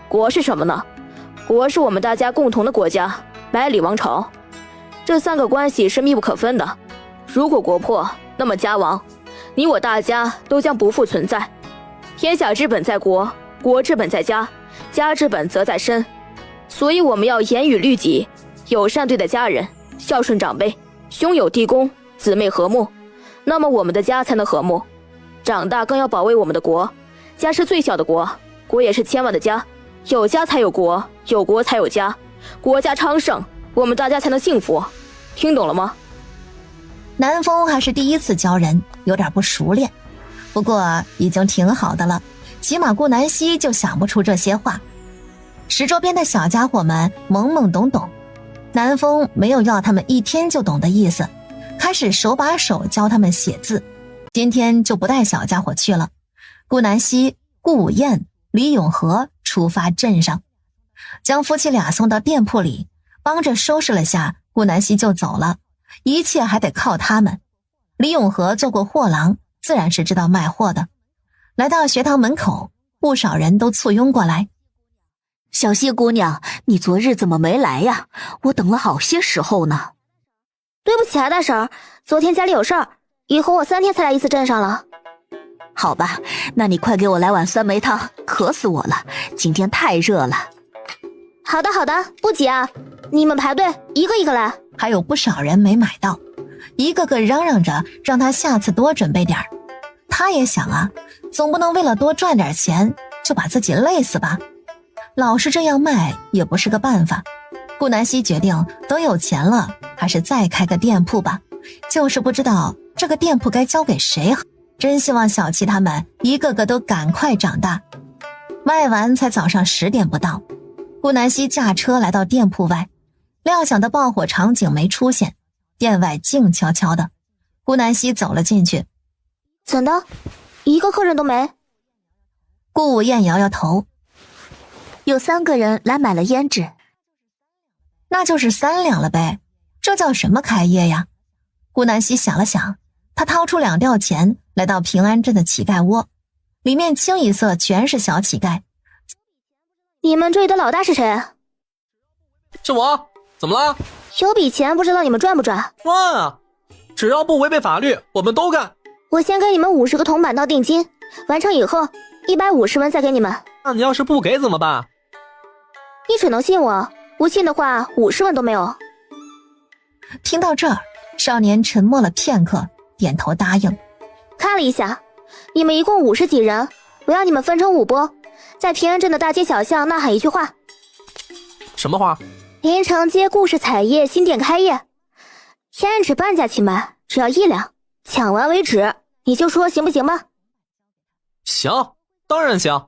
国是什么呢？国是我们大家共同的国家，百里王朝。这3个关系是密不可分的，如果国破，那么家亡，你我大家都将不复存在。天下之本在国，国之本在家，家之本则在身。所以我们要严于律己，友善对待家人，孝顺长辈，兄友弟恭，姊妹和睦，那么我们的家才能和睦。长大更要保卫我们的国，家是最小的国，国也是千万的家，有家才有国，有国才有家，国家昌盛，我们大家才能幸福。听懂了吗？南风还是第一次教人，有点不熟练，不过已经挺好的了，起码顾南希就想不出这些话。石桌边的小家伙们懵懵懂懂，南风没有要他们一天就懂的意思，开始手把手教他们写字。今天就不带小家伙去了，顾南希、顾武燕、李永和出发镇上，将夫妻俩送到店铺里，帮着收拾了下，顾南希就走了，一切还得靠他们。李永和做过货郎，自然是知道卖货的。来到学堂门口，不少人都簇拥过来。小希姑娘，你昨日怎么没来呀？我等了好些时候呢。对不起啊，大婶，昨天家里有事儿，以后我3天才来一次镇上了。好吧，那你快给我来碗酸梅汤，渴死我了，今天太热了。好的好的，不急啊，你们排队，一个一个来。还有不少人没买到，一个个嚷嚷着让他下次多准备点儿。他也想啊，总不能为了多赚点钱就把自己累死吧。老是这样卖也不是个办法。顾南希决定等有钱了还是再开个店铺吧，就是不知道这个店铺该交给谁好。真希望小七他们一个个都赶快长大。卖完才早上10点不到，顾南希驾车来到店铺外，料想的爆火场景没出现，店外静悄悄的。顾南希走了进去。怎的？一个客人都没？顾武燕摇摇头。有3个人来买了胭脂。那就是3两了呗，这叫什么开业呀？顾南希想了想，他掏出2吊钱，来到平安镇的乞丐窝，里面清一色全是小乞丐。你们这里的老大是谁？是我，怎么了？有笔钱不知道你们赚不赚？赚啊！只要不违背法律，我们都干。我先给你们50个铜板当定金，完成以后150文再给你们。那你要是不给怎么办？你只能信我，不信的话50文都没有。听到这儿，少年沉默了片刻，点头答应。看了一下，你们一共50几人，我要你们分成5波，在平安镇的大街小巷呐喊一句话。什么话？连城街故事彩页新店开业，胭脂半价起卖，只要1两，抢完为止。你就说行不行吧？行，当然行。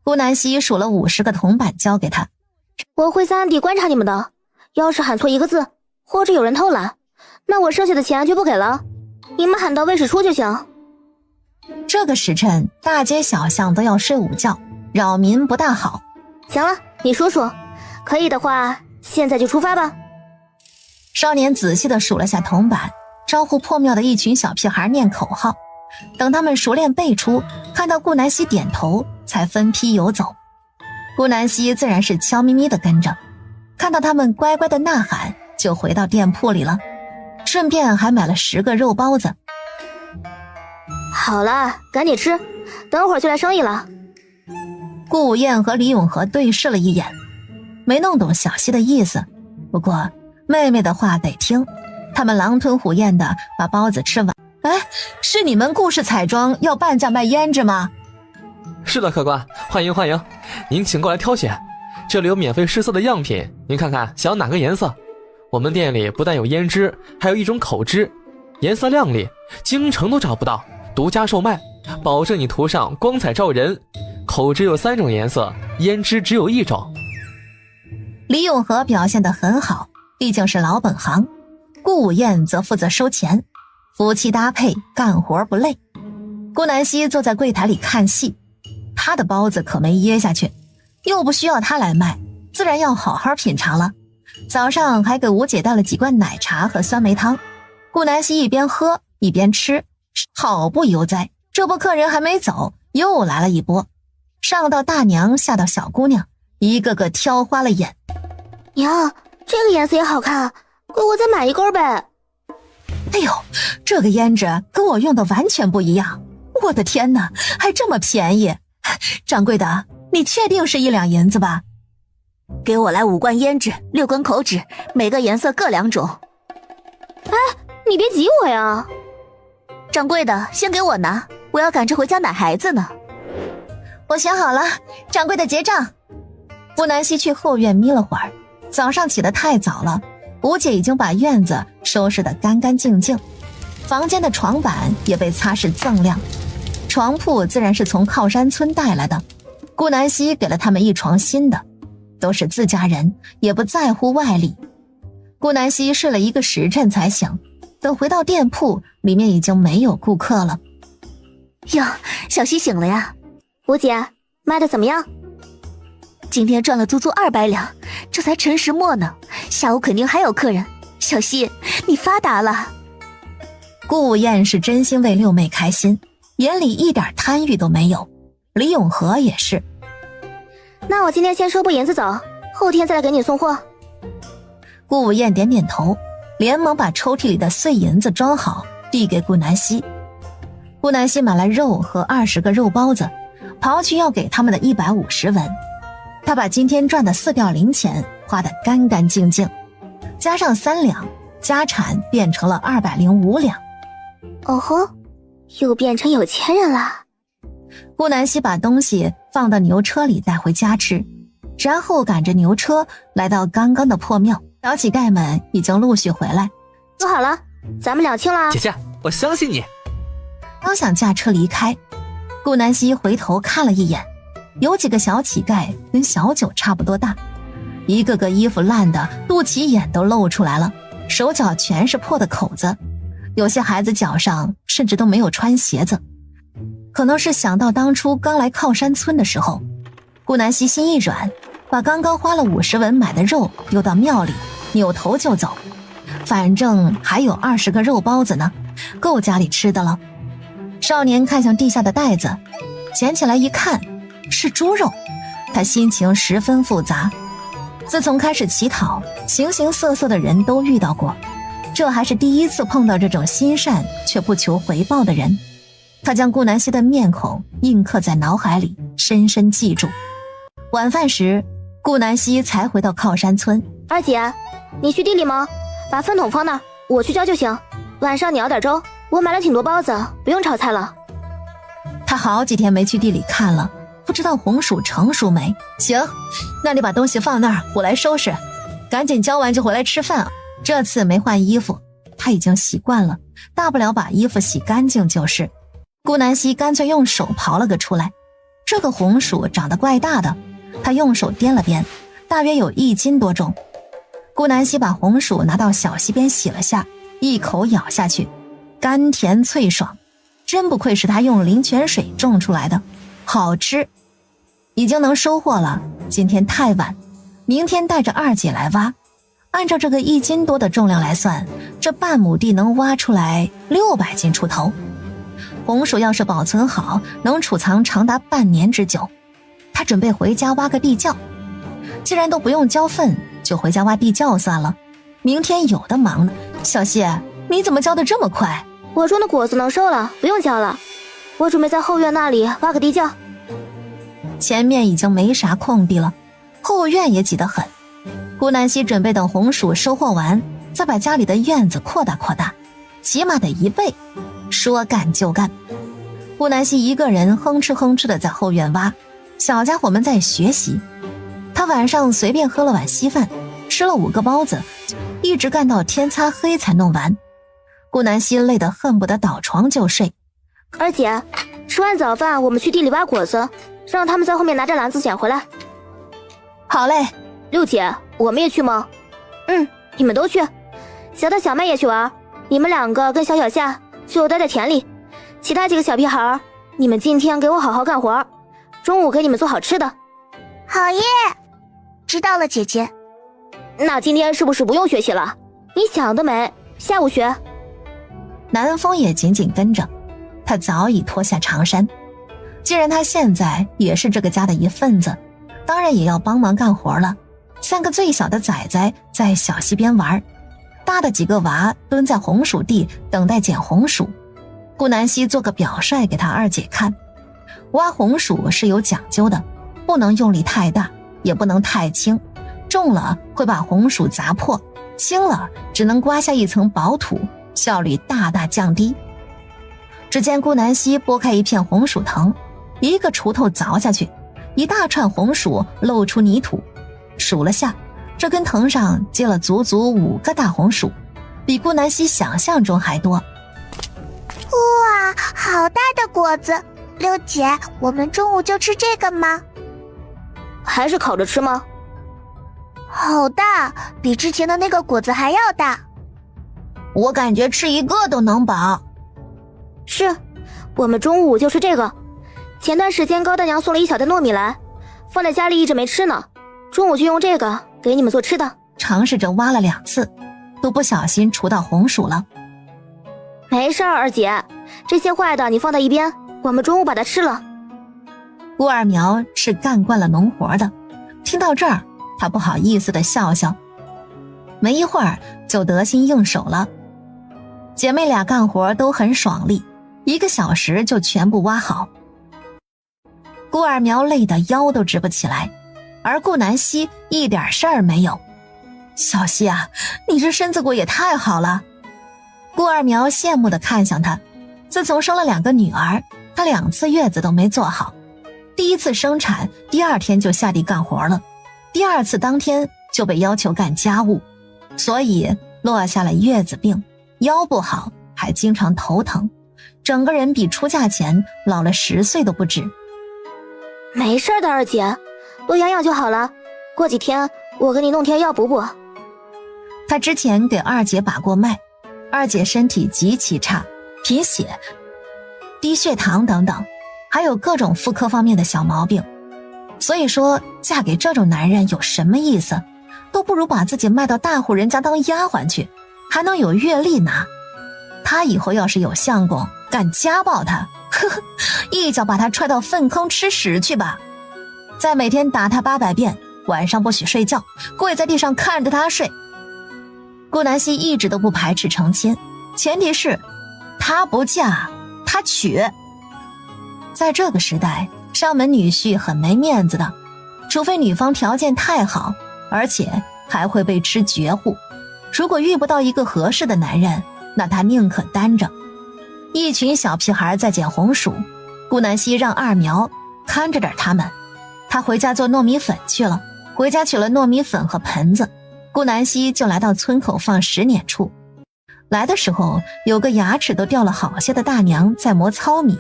顾南希数了50个铜板交给他。我会在暗地观察你们的，要是喊错1个字，或者有人偷懒，那我剩下的钱就不给了。你们喊到卫士出就行。这个时辰，大街小巷都要睡午觉，扰民不大好。行了，你说说，可以的话，现在就出发吧。少年仔细地数了下铜板，招呼破庙的一群小屁孩念口号。等他们熟练背出，看到顾南希点头，才分批游走。顾南希自然是悄咪咪地跟着，看到他们乖乖的呐喊，就回到店铺里了，顺便还买了10个肉包子。好了，赶紧吃，等会儿就来生意了。顾武燕和李永和对视了一眼，没弄懂小希的意思，不过妹妹的话得听，他们狼吞虎咽地把包子吃完。哎，是你们顾氏彩妆要半价卖胭脂吗？是的，客官，欢迎欢迎，您请过来挑选，这里有免费试色的样品，您看看想要哪个颜色。我们店里不但有胭脂，还有一种口脂，颜色亮丽，京城都找不到，独家售卖，保证你涂上光彩照人。口脂有3种颜色，胭脂只有1种。李永和表现得很好，毕竟是老本行。顾午宴则负责收钱，夫妻搭配，干活不累。顾南希坐在柜台里看戏，她的包子可没噎下去，又不需要她来卖，自然要好好品尝了。早上还给吴姐带了几罐奶茶和酸梅汤，顾南希一边喝一边吃，好不悠哉。这波客人还没走，又来了一波，上到大娘下到小姑娘，一个个挑花了眼。娘，这个颜色也好看，给我再买一根呗。哎呦，这个胭脂跟我用的完全不一样，我的天哪，还这么便宜！掌柜的，你确定是1两银子吧？给我来5罐胭脂，6根口脂，每个颜色各2种。哎，你别急我呀。掌柜的，先给我拿，我要赶着回家奶孩子呢。我想好了，掌柜的结账。顾南希去后院眯了会儿，早上起得太早了，吴姐已经把院子收拾得干干净净，房间的床板也被擦拭锃亮，床铺自然是从靠山村带来的，顾南希给了他们一床新的，都是自家人，也不在乎外力。顾南希睡了1个时辰才醒，等回到店铺，里面已经没有顾客了。哟，小希醒了呀？吴姐，卖的怎么样？今天赚了足足200两，这才辰时末呢，下午肯定还有客人。小希，你发达了。顾午宴是真心为六妹开心，眼里一点贪欲都没有。李永和也是。那我今天先收部银子走，后天再来给你送货。顾午宴点点头，连忙把抽屉里的碎银子装好，递给顾南希。顾南希买了肉和20个肉包子，刨去要给他们的150文。他把今天赚的4吊零钱花得干干净净，加上3两，家产变成了205两。哦吼，又变成有钱人了。顾南希把东西放到牛车里带回家吃，然后赶着牛车来到刚刚的破庙。小乞丐们已经陆续回来，说好了，咱们2清了。姐姐，我相信你。刚想驾车离开，顾南希回头看了一眼，有几个小乞丐跟小九差不多大，一个个衣服烂的肚脐眼都露出来了，手脚全是破的口子，有些孩子脚上甚至都没有穿鞋子。可能是想到当初刚来靠山村的时候，顾南希心一软，把刚刚花了50文买的肉丢到庙里，扭头就走。反正还有20个肉包子呢，够家里吃的了。少年看向地下的袋子，捡起来一看，是猪肉，他心情十分复杂。自从开始乞讨，形形色色的人都遇到过，这还是第一次碰到这种心善却不求回报的人。他将顾南希的面孔印刻在脑海里，深深记住。晚饭时，顾南希才回到靠山村。二姐，你去地里吗？把粪桶放那儿，我去浇就行。晚上你熬点粥，我买了挺多包子，不用炒菜了。他好几天没去地里看了，不知道红薯成熟没。行，那你把东西放那儿，我来收拾。赶紧浇完就回来吃饭啊。这次没换衣服，他已经习惯了，大不了把衣服洗干净就是。顾南希干脆用手刨了个出来，这个红薯长得怪大的，他用手掂了掂，大约有1斤多重。顾南希把红薯拿到小溪边洗了下，一口咬下去，甘甜脆爽，真不愧是他用灵泉水种出来的，好吃。已经能收获了，今天太晚，明天带着二姐来挖。按照这个1斤多的重量来算，这半亩地能挖出来600斤出头。红薯要是保存好，能储藏长达半年之久。他准备回家挖个地窖，既然都不用浇粪，就回家挖地窖算了，明天有的忙呢。小谢，你怎么浇得这么快？我种的果子能收了，不用浇了。我准备在后院那里挖个地窖。前面已经没啥空地了，后院也挤得很。顾南希准备等红薯收获完，再把家里的院子扩大扩大，起码得1倍。说干就干。顾南希一个人哼哧哼哧的在后院挖，小家伙们在学习。他晚上随便喝了碗稀饭，吃了5个包子，一直干到天擦黑才弄完。顾南希累得恨不得倒床就睡，二姐，吃完早饭我们去地里挖果子，让他们在后面拿着篮子捡回来。好嘞。六姐，我们也去吗？你们都去。小的小妹也去玩，你们2个跟小小夏就待在田里，其他几个小屁孩，你们今天给我好好干活，中午给你们做好吃的。好耶，知道了姐姐。那今天是不是不用学习了？你想得美，下午学。南风也紧紧跟着，他早已脱下长衫。既然他现在也是这个家的一份子，当然也要帮忙干活了。3个最小的崽崽在小溪边玩，大的几个娃蹲在红薯地等待捡红薯。顾南希做个表率给他二姐看，挖红薯是有讲究的，不能用力太大，也不能太轻，重了会把红薯砸破，轻了只能刮下一层薄土，效率大大降低。只见顾南希拨开一片红薯藤，一个锄头凿下去，一大串红薯露出泥土，数了下，这根藤上结了足足5个大红薯，比顾南希想象中还多。哇，好大的果子！六姐，我们中午就吃这个吗？还是烤着吃吗？好大，比之前的那个果子还要大。我感觉吃一个都能饱。是，我们中午就吃这个。前段时间高大娘送了一小袋糯米来，放在家里一直没吃呢，中午就用这个给你们做吃的。尝试着挖了2次，都不小心锄到红薯了。没事儿，二姐，这些坏的你放在一边，我们中午把它吃了。顾二苗是干惯了农活的，听到这儿，他不好意思地笑笑，没一会儿就得心应手了。姐妹俩干活都很爽利，1个小时就全部挖好。顾二苗累得腰都直不起来，而顾南希一点事儿没有。小希啊，你这身子骨也太好了。顾二苗羡慕地看向他，自从生了2个女儿，她2次月子都没做好，第1次生产第2天就下地干活了，第2次当天就被要求干家务，所以落下了月子病，腰不好，还经常头疼，整个人比出嫁前老了10岁都不止。没事的，二姐，多养养就好了，过几天我给你弄贴药补补。他之前给二姐把过脉，二姐身体极其差，贫血、低血糖等等，还有各种妇科方面的小毛病，所以说嫁给这种男人有什么意思，都不如把自己卖到大户人家当丫鬟去，还能有月例拿。他以后要是有相公敢家暴他，呵呵，一脚把他踹到粪坑吃屎去吧，再每天打他800遍，晚上不许睡觉，跪在地上看着他睡。顾南希一直都不排斥成亲，前提是他不嫁他娶。在这个时代，上门女婿很没面子的，除非女方条件太好，而且还会被吃绝户。如果遇不到一个合适的男人，那他宁可单着。一群小屁孩在捡红薯，顾南希让二苗看着点他们，他回家做糯米粉去了，回家取了糯米粉和盆子，顾南希就来到村口放10碾处。来的时候，有个牙齿都掉了好些的大娘在磨糙米，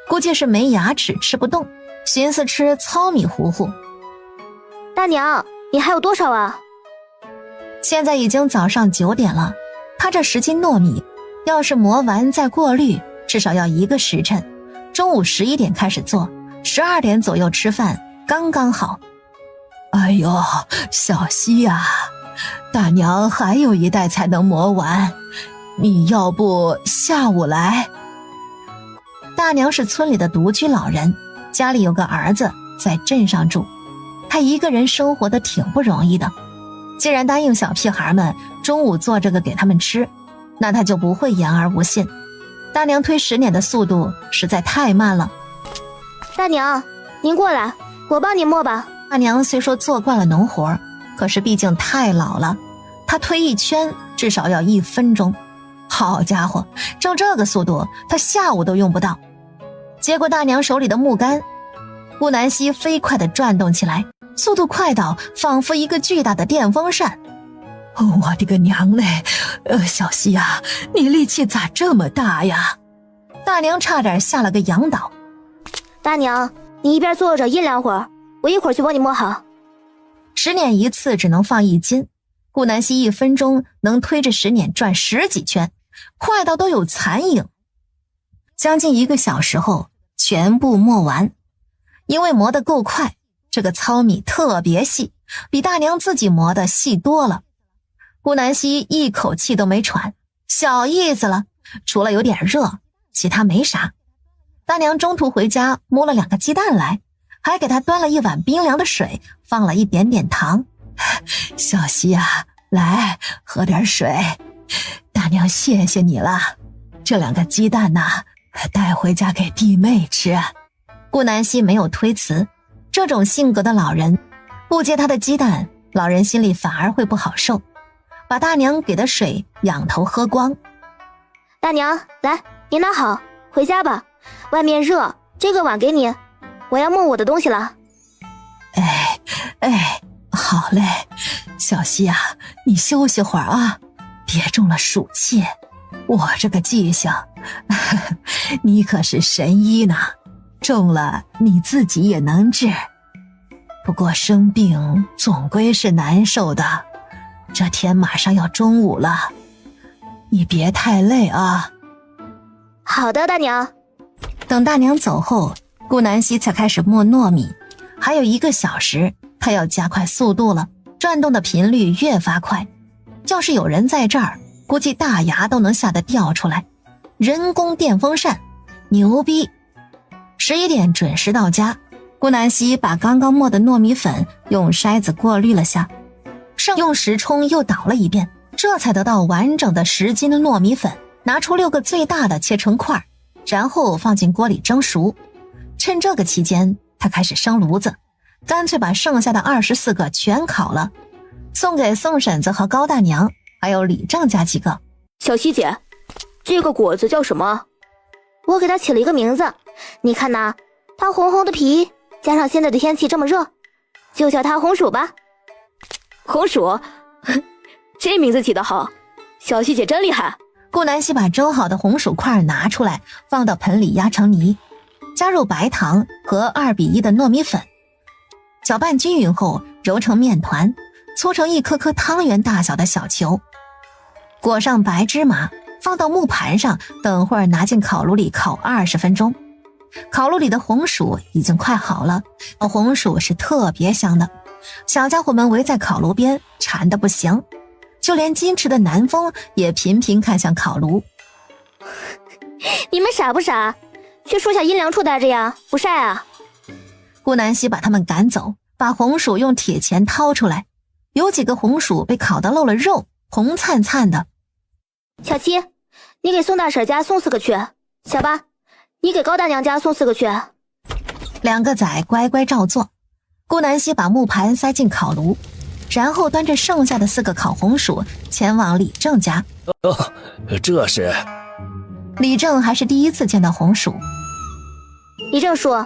估计是没牙齿吃不动，寻思吃糙米糊糊。大娘，你还有多少啊？现在已经早上9点了，他这10斤糯米要是磨完再过滤，至少要1个时辰，中午11点开始做，12点左右吃饭，刚刚好。哎呦，小希啊，大娘还有1袋才能磨完，你要不下午来？大娘是村里的独居老人，家里有个儿子在镇上住，她一个人生活的挺不容易的。既然答应小屁孩们中午做这个给他们吃，那她就不会言而无信。大娘推10碾的速度实在太慢了。大娘，您过来，我帮您磨吧。大娘虽说做惯了农活，可是毕竟太老了，她推一圈至少要1分钟。好家伙，照这个速度，她下午都用不到。接过大娘手里的木杆，顾南希飞快地转动起来，速度快到仿佛一个巨大的电风扇。我的个娘嘞！小希啊，你力气咋这么大呀？大娘差点吓了个仰倒。大娘，你一边坐着阴凉会儿，我一会儿去帮你磨好。石碾一次只能放1斤，顾南希1分钟能推着石碾转10几圈，快到都有残影。将近1个小时后，全部磨完。因为磨得够快，这个糙米特别细，比大娘自己磨的细多了。顾南希一口气都没喘，小意思了，除了有点热，其他没啥。大娘中途回家摸了2个鸡蛋来，还给她端了1碗冰凉的水，放了一点点糖。小希啊，来喝点水，大娘谢谢你了。这2个鸡蛋呐，带回家给弟妹吃。顾南希没有推辞，这种性格的老人不接她的鸡蛋，老人心里反而会不好受，把大娘给的水仰头喝光。大娘，来，你拿好，回家吧，外面热，这个碗给你，我要磨我的东西了。好嘞，小希啊，你休息会儿啊，别中了暑气。我这个记性，你可是神医呢，中了你自己也能治。不过生病总归是难受的，这天马上要中午了，你别太累啊。好的，大娘。等大娘走后，顾南希才开始磨糯米，还有1个小时，她要加快速度了，转动的频率越发快。要是有人在这儿，估计大牙都能吓得掉出来。人工电风扇，牛逼！11点准时到家，顾南希把刚刚磨的糯米粉用筛子过滤了下，用时冲又捣了一遍，这才得到完整的10斤的糯米粉。拿出6个最大的切成块，然后放进锅里蒸熟。趁这个期间，他开始生炉子，干脆把剩下的24个全烤了，送给宋婶子和高大娘，还有李正家几个。小希姐，这个果子叫什么？我给它起了一个名字，你看呐，它红红的皮，加上现在的天气这么热，就叫它红薯吧。红薯，这名字起得好，小希姐真厉害。顾南希把蒸好的红薯块拿出来，放到盆里压成泥，加入白糖和2:1的糯米粉，搅拌均匀后揉成面团，搓成一颗颗汤圆大小的小球，裹上白芝麻，放到木盘上，等会儿拿进烤炉里烤20分钟。烤炉里的红薯已经快好了，红薯是特别香的，小家伙们围在烤炉边馋得不行，就连矜持的南风也频频看向烤炉。你们傻不傻？去树下阴凉处待着呀，不晒啊！顾南希把他们赶走，把红薯用铁钳掏出来，有几个红薯被烤得露了肉，红灿灿的。小七，你给宋大婶家送4个去。小八，你给高大娘家送4个去。2个崽乖乖照做。顾南希把木盘塞进烤炉，然后端着剩下的4个烤红薯前往李正家。这是？李正还是第一次见到红薯。李正叔，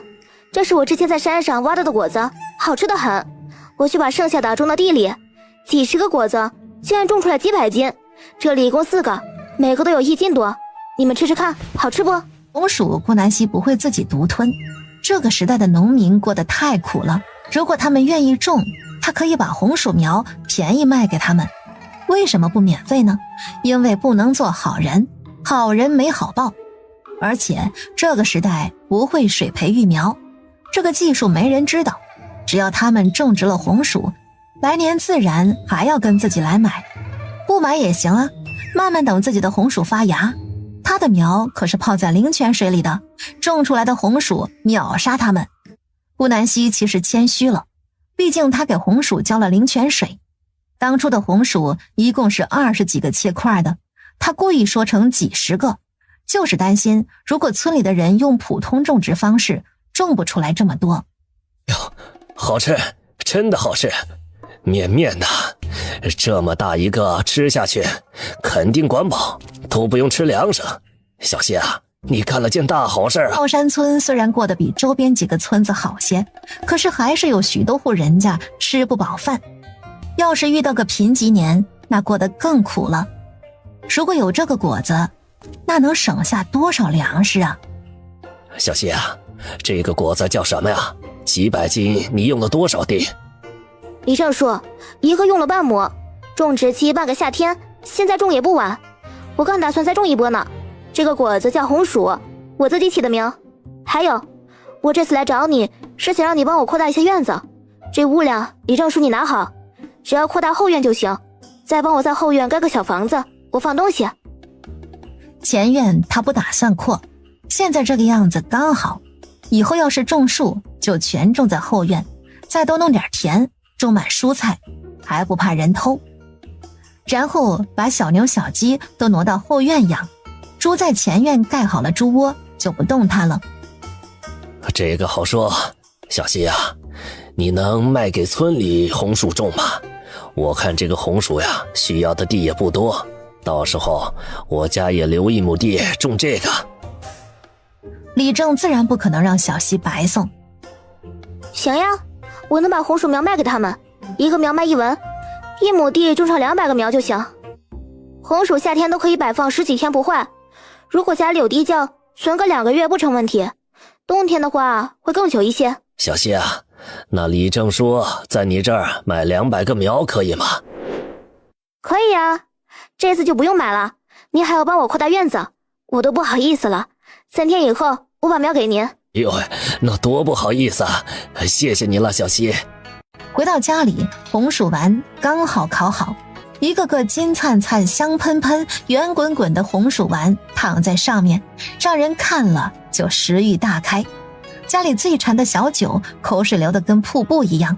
这是我之前在山上挖到的果子，好吃的很。我去把剩下的种到地里，几10个果子竟然种出来几百斤，这里一共4个，每个都有1斤多。你们吃吃看，好吃不？红薯顾南希不会自己独吞，这个时代的农民过得太苦了，如果他们愿意种，他可以把红薯苗便宜卖给他们。为什么不免费呢？因为不能做好人，好人没好报。而且这个时代不会水培育苗，这个技术没人知道，只要他们种植了红薯，来年自然还要跟自己来买。不买也行啊，慢慢等自己的红薯发芽。他的苗可是泡在灵泉水里的，种出来的红薯秒杀他们。顾南希其实谦虚了，毕竟他给红薯浇了灵泉水。当初的红薯一共是20几个切块的，他故意说成几10个，就是担心如果村里的人用普通种植方式，种不出来这么多。哟，好吃，真的好吃，绵绵的，这么大一个吃下去肯定管饱，都不用吃粮食。小希啊，你干了件大好事啊！奥山村虽然过得比周边几个村子好些，可是还是有许多户人家吃不饱饭。要是遇到个贫瘠年，那过得更苦了。如果有这个果子，那能省下多少粮食啊？小希啊，这个果子叫什么呀？几百斤，你用了多少地？李正叔，一个用了半亩，种植期半个夏天，现在种也不晚。我刚打算再种一波呢。这个果子叫红薯，我自己起的名。还有，我这次来找你是想让你帮我扩大一些院子，这屋量李正叔你拿好，只要扩大后院就行，再帮我在后院盖个小房子，我放东西。前院他不打算扩，现在这个样子刚好，以后要是种树就全种在后院，再多弄点田，种满蔬菜，还不怕人偷。然后把小牛小鸡都挪到后院养，猪在前院盖好了猪窝，就不动弹了。这个好说，小希啊，你能卖给村里红薯种吗？我看这个红薯呀，需要的地也不多，到时候我家也留1亩地种这个。李正自然不可能让小希白送。行呀，我能把红薯苗卖给他们，一个苗卖1文，1亩地种上200个苗就行。红薯夏天都可以摆放10几天不坏，如果家里有地窖，存个2个月不成问题。冬天的话会更久一些。小希啊，那李正说在你这儿买200个苗可以吗？可以啊，这次就不用买了，您还要帮我扩大院子，我都不好意思了。3天以后我把苗给您。哟，那多不好意思啊，谢谢你了，小希。回到家里，红薯丸刚好烤好，一个个金灿灿、香喷喷、圆滚滚的红薯丸躺在上面，让人看了就食欲大开。家里最馋的小九口水流得跟瀑布一样。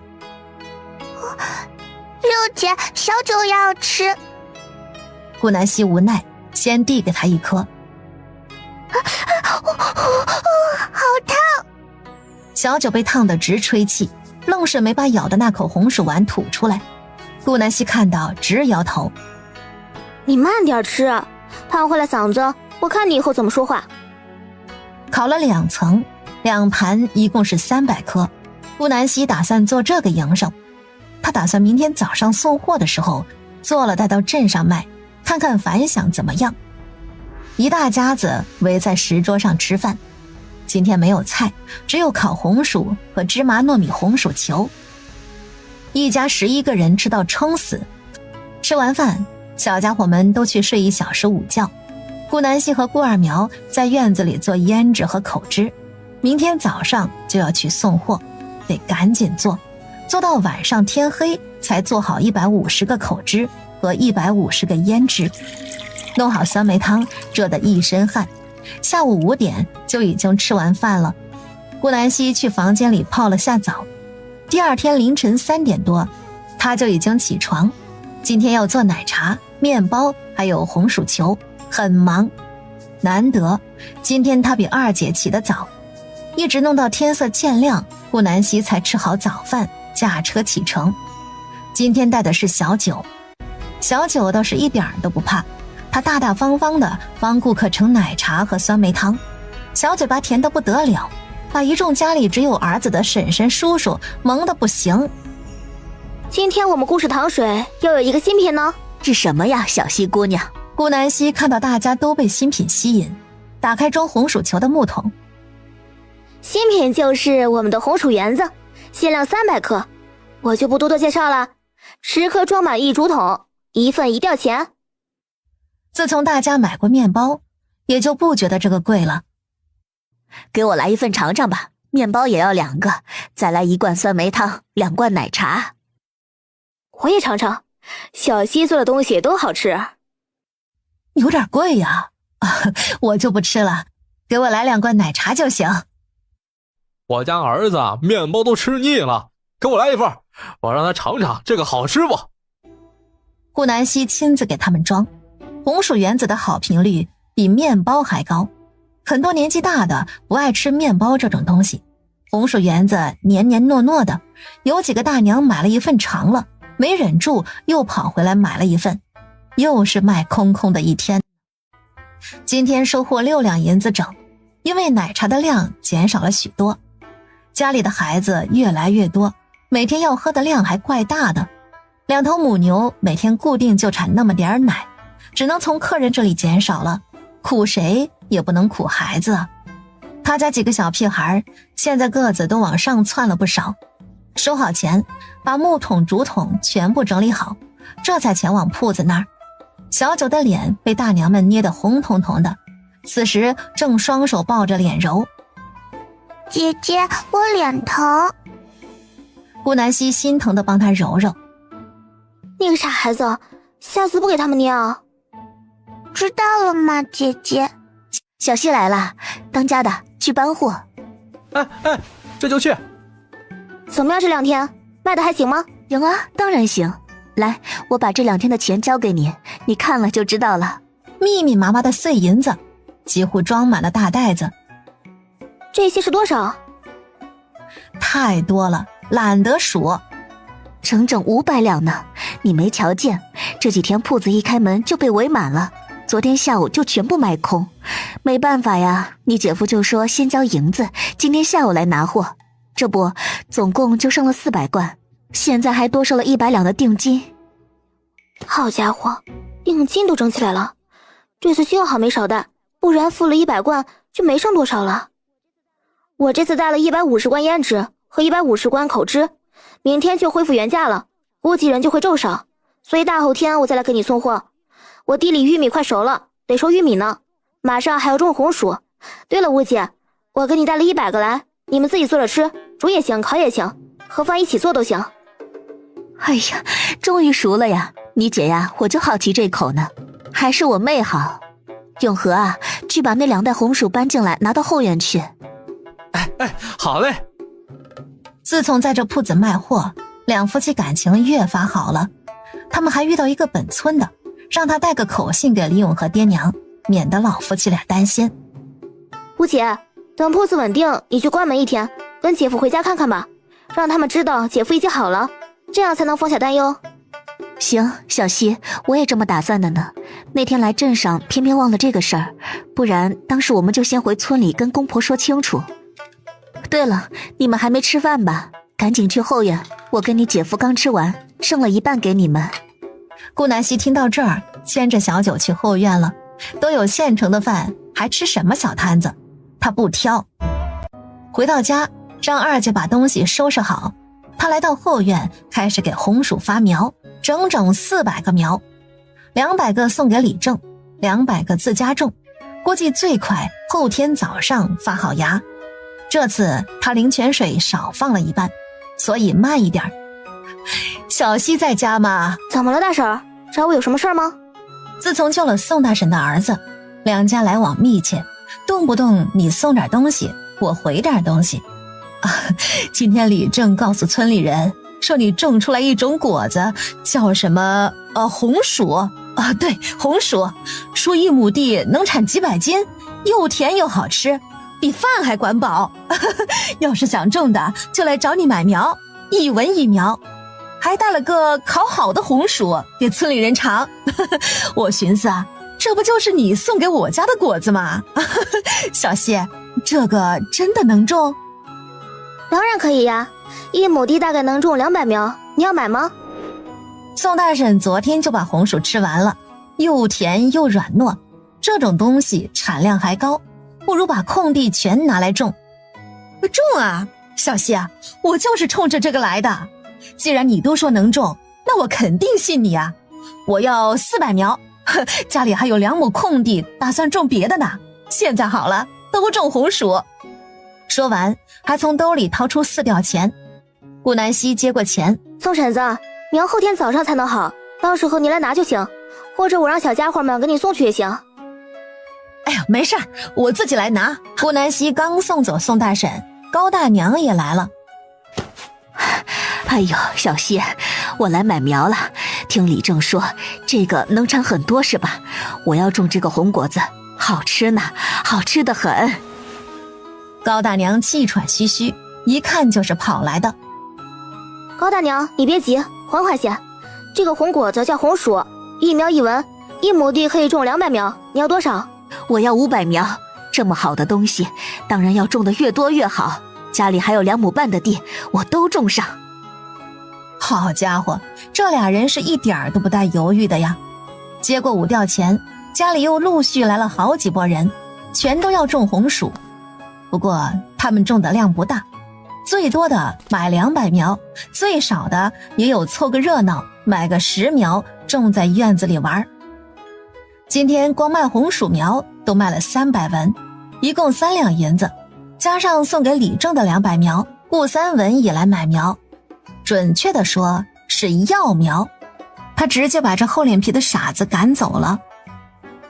六姐，小九要吃。顾南希无奈，先递给他一颗。好烫！小九被烫得直吹气，愣是没把咬的那口红薯丸吐出来。顾南希看到直摇头。你慢点吃，烫坏了嗓子，我看你以后怎么说话。烤了2层，2盘一共是300颗。顾南希打算做这个营生，他打算明天早上送货的时候做了带到镇上卖，看看反响怎么样。一大家子围在石桌上吃饭，今天没有菜，只有烤红薯和芝麻糯米红薯球。一家11个人吃到撑死。吃完饭，小家伙们都去睡1小时午觉。顾南希和顾二苗在院子里做胭脂和口脂，明天早上就要去送货，得赶紧做到晚上天黑才做好150个口脂和150个胭脂。弄好酸梅汤，热得一身汗。下午5点就已经吃完饭了。顾南希去房间里泡了下澡。第二天凌晨3点多，他就已经起床。今天要做奶茶、面包，还有红薯球，很忙。难得，今天他比二姐起得早，一直弄到天色渐亮，顾南希才吃好早饭，驾车启程。今天带的是小九，小九倒是一点都不怕，他大大方方的帮顾客盛奶茶和酸梅汤，小嘴巴甜得不得了，把一众家里只有儿子的婶婶叔叔萌得不行。今天我们故事糖水又有一个新品呢。是什么呀，小希姑娘？顾南希看到大家都被新品吸引，打开装红薯球的木桶。新品就是我们的红薯圆子，限量300克，我就不多多介绍了。10颗装满1竹筒，1份1吊钱。自从大家买过面包，也就不觉得这个贵了。给我来1份尝尝吧，面包也要2个，再来1罐酸梅汤，2罐奶茶。我也尝尝，小希做的东西都好吃。有点贵呀，我就不吃了，给我来2罐奶茶就行。我家儿子面包都吃腻了，给我来1份，我让他尝尝这个好吃不。顾南希亲自给他们装，红薯圆子的好评率比面包还高，很多年纪大的不爱吃面包这种东西，红薯圆子黏黏糯糯的，有几个大娘买了1份尝了，没忍住又跑回来买了1份，又是卖空空的一天。今天收获6两银子整，因为奶茶的量减少了许多，家里的孩子越来越多，每天要喝的量还怪大的，2头母牛每天固定就产那么点奶，只能从客人这里减少了，苦谁也不能苦孩子啊。他家几个小屁孩现在个子都往上窜了不少。收好钱，把木桶竹筒全部整理好，这才前往铺子那儿。小九的脸被大娘们捏得红彤彤的，此时正双手抱着脸揉。姐姐，我脸疼。顾南希心疼地帮他揉揉。你个傻孩子，下次不给他们捏啊。知道了吗，姐姐？小希来了，当家的去搬货。哎，这就去。怎么样？这2天卖的还行吗？行啊，当然行。来，我把这2天的钱交给你，你看了就知道了。密密麻麻的碎银子，几乎装满了大袋子。这些是多少？太多了，懒得数。整整500两呢。你没瞧见，这几天铺子一开门就被围满了，昨天下午就全部卖空。没办法呀，你姐夫就说先交银子，今天下午来拿货。这不，总共就剩了400贯，现在还多收了100两的定金。好家伙，定金都整起来了，这次幸好没少带，不然付了100贯就没剩多少了。我这次带了150贯胭脂和150贯口脂，明天就恢复原价了，估计人就会骤少，所以大后天我再来给你送货。我地里玉米快熟了，得收玉米呢，马上还要种红薯。对了，吴姐，我给你带了100个来，你们自己做着吃，煮也行，烤也行，和饭一起做都行。哎呀，终于熟了呀！你姐呀，我就好奇这口呢，还是我妹好。永和啊，去把那2袋红薯搬进来，拿到后院去。好嘞。自从在这铺子卖货，两夫妻感情越发好了。他们还遇到一个本村的，让他带个口信给李永和爹娘，免得老夫妻俩担心。吴姐，等铺子稳定，你去关门1天，跟姐夫回家看看吧，让他们知道姐夫已经好了，这样才能放下担忧。行，小希，我也这么打算的呢。那天来镇上，偏偏忘了这个事儿，不然当时我们就先回村里跟公婆说清楚。对了，你们还没吃饭吧？赶紧去后院，我跟你姐夫刚吃完，剩了1半给你们。顾南希听到这儿，牵着小九去后院了。都有现成的饭，还吃什么小摊子？他不挑。回到家，让二姐把东西收拾好。他来到后院，开始给红薯发苗，整整400个苗，200个送给李正，200个自家种，估计最快后天早上发好芽。这次他灵泉水少放了1半，所以慢一点。小希在家吗？怎么了，大婶？找我有什么事吗？自从救了宋大婶的儿子，两家来往密切，动不动你送点东西，我回点东西。今天李正告诉村里人说你种出来一种果子，叫什么红薯对，红薯，说1亩地能产几百斤，又甜又好吃，比饭还管饱。要是想种的，就来找你买苗，1文1苗，还带了个烤好的红薯给村里人尝。我寻思啊，这不就是你送给我家的果子吗？小希，这个真的能种？当然可以呀，1亩地大概能种200苗，你要买吗？宋大婶昨天就把红薯吃完了，又甜又软糯，这种东西产量还高，不如把空地全拿来种。种啊，小希啊，我就是冲着这个来的。既然你都说能种，那我肯定信你啊。我要400苗，家里还有2亩空地，打算种别的呢。现在好了，都种红薯。说完，还从兜里掏出4吊钱。顾南希接过钱，宋婶子，苗后天早上才能好，到时候你来拿就行，或者我让小家伙们给你送去也行。哎呀，没事，我自己来拿。顾南希刚送走宋大婶，高大娘也来了。哎呦，小希，我来买苗了。听李正说，这个能产很多是吧？我要种这个红果子，好吃呢，好吃得很。高大娘气喘吁吁，一看就是跑来的。高大娘，你别急，缓缓些。这个红果子叫红薯，1苗1文，1亩地可以种200苗，你要多少？我要500苗。这么好的东西，当然要种得越多越好。家里还有2亩半的地，我都种上。好家伙，这俩人是一点儿都不带犹豫的呀。接过5吊钱，家里又陆续来了好几拨人，全都要种红薯。不过他们种的量不大，最多的买200苗，最少的也有凑个热闹买个10苗种在院子里玩。今天光卖红薯苗都卖了300文，一共3两银子，加上送给李正的200苗，顾3文也来买苗，准确的说是要苗。他直接把这厚脸皮的傻子赶走了。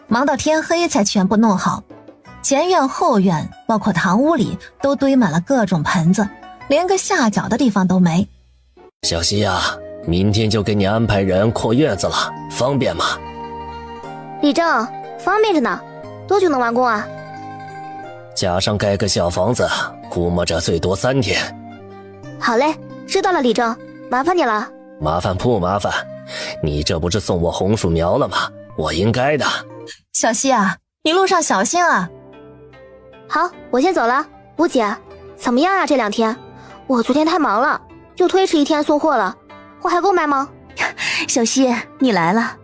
忙到天黑才全部弄好，前院后院包括堂屋里都堆满了各种盆子，连个下脚的地方都没。小希呀，明天就给你安排人扩院子了，方便吗？李正，方便着呢，多久能完工啊？加上盖个小房子，估摸着最多3天。好嘞，知道了，李正，麻烦你了。麻烦不麻烦？你这不是送我红薯苗了吗？我应该的。小希啊，你路上小心啊。好，我先走了。吴姐，怎么样啊？这2天，我昨天太忙了，就推迟1天送货了，货还够卖吗？小希，你来了。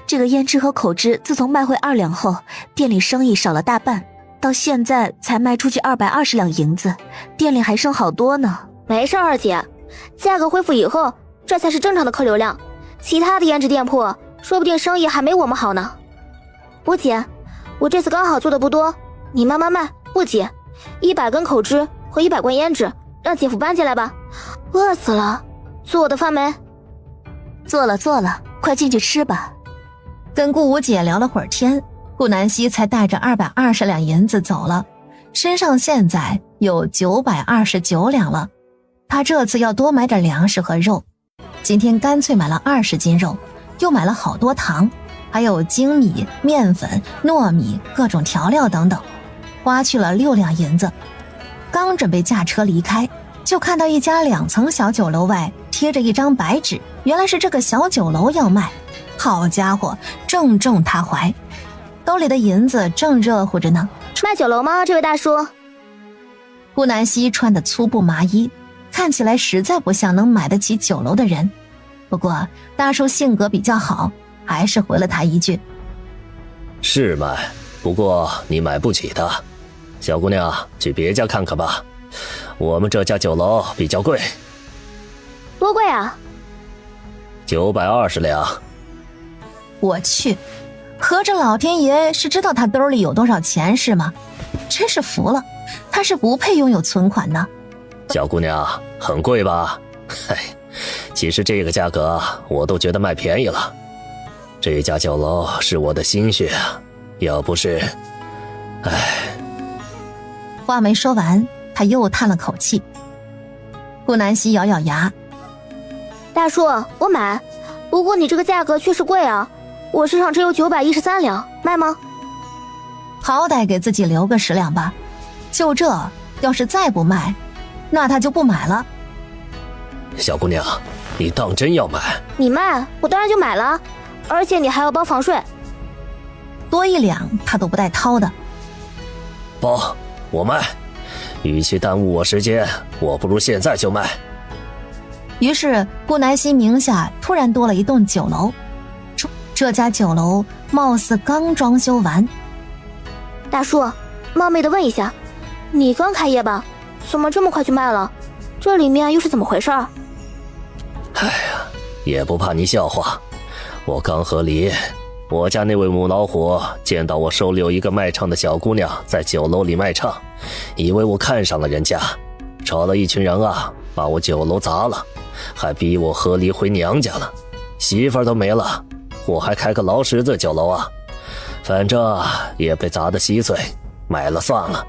这个胭脂和口脂自从卖回2两后，店里生意少了大半，到现在才卖出去220两银子，店里还剩好多呢。没事，二姐，价格恢复以后，这才是正常的客流量。其他的胭脂店铺说不定生意还没我们好呢。吴姐，我这次刚好做的不多，你慢慢卖，不急。100根口脂和100罐胭脂，让姐夫搬进来吧。饿死了，做我的饭没？做了，快进去吃吧。跟顾五姐聊了会儿天，顾南希才带着220两银子走了，身上现在有929两了。他这次要多买点粮食和肉，今天干脆买了20斤肉，又买了好多糖，还有精米、面粉、糯米、各种调料等等，花去了6两银子。刚准备驾车离开，就看到一家2层小酒楼外贴着一张白纸，原来是这个小酒楼要卖。好家伙，正中他怀，兜里的银子正热乎着呢。卖酒楼吗？这位大叔？顾南希穿的粗布麻衣，看起来实在不像能买得起酒楼的人。不过大叔性格比较好，还是回了他一句：是卖，不过你买不起的。小姑娘，去别家看看吧，我们这家酒楼比较贵。多贵啊？920两。我去，合着老天爷是知道他兜里有多少钱是吗？真是服了，他是不配拥有存款的。小姑娘，很贵吧？嘿，其实这个价格我都觉得卖便宜了。这家酒楼是我的心血啊，要不是……话没说完，他又叹了口气。顾南希咬咬牙：大叔，我买，不过你这个价格确实贵啊，我身上只有913两，卖吗？好歹给自己留个10两吧，就这，要是再不卖，那他就不买了。小姑娘，你当真要买？你卖，我当然就买了，而且你还要包房税。多1两他都不带掏的。包，我卖，与其耽误我时间，我不如现在就卖。于是顾南希名下突然多了一栋酒楼，这家酒楼貌似刚装修完。大叔，冒昧的问一下，你刚开业吧？怎么这么快就卖了？这里面又是怎么回事？哎呀，也不怕你笑话，我刚和离，我家那位母老虎见到我收留一个卖唱的小姑娘在酒楼里卖唱，以为我看上了人家，找了一群人啊，把我酒楼砸了，还逼我和离回娘家了，媳妇儿都没了，我还开个劳什子酒楼啊，反正也被砸得稀碎，买了算了，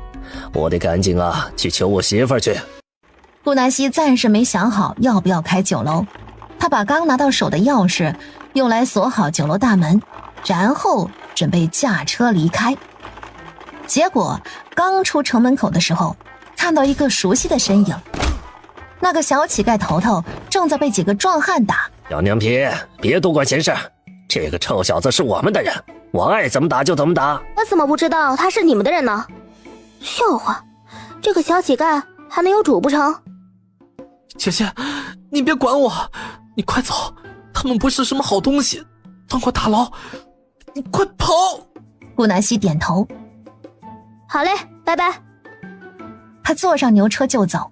我得赶紧啊去求我媳妇儿去。顾南希暂时没想好要不要开酒楼，他把刚拿到手的钥匙用来锁好酒楼大门，然后准备驾车离开。结果刚出城门口的时候，看到一个熟悉的身影，那个小乞丐头头正在被几个壮汉打。小娘皮，别多管闲事，这个臭小子是我们的人，我爱怎么打就怎么打。我怎么不知道他是你们的人呢？笑话，这个小乞丐还能有主不成？姐姐，你别管我，你快走，他们不是什么好东西，当过大牢，你快跑！顾南希点头。好嘞，拜拜。他坐上牛车就走，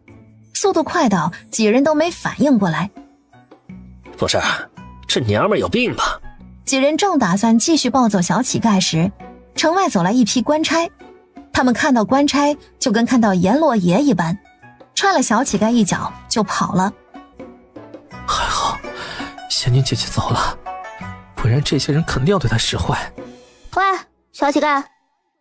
速度快到几人都没反应过来。不是，这娘们有病吧？几人正打算继续抱走小乞丐时，城外走来一批官差，他们看到官差就跟看到阎罗爷一般，踹了小乞丐一脚就跑了。还好仙女姐姐走了，不然这些人肯定要对她使坏。喂，小乞丐，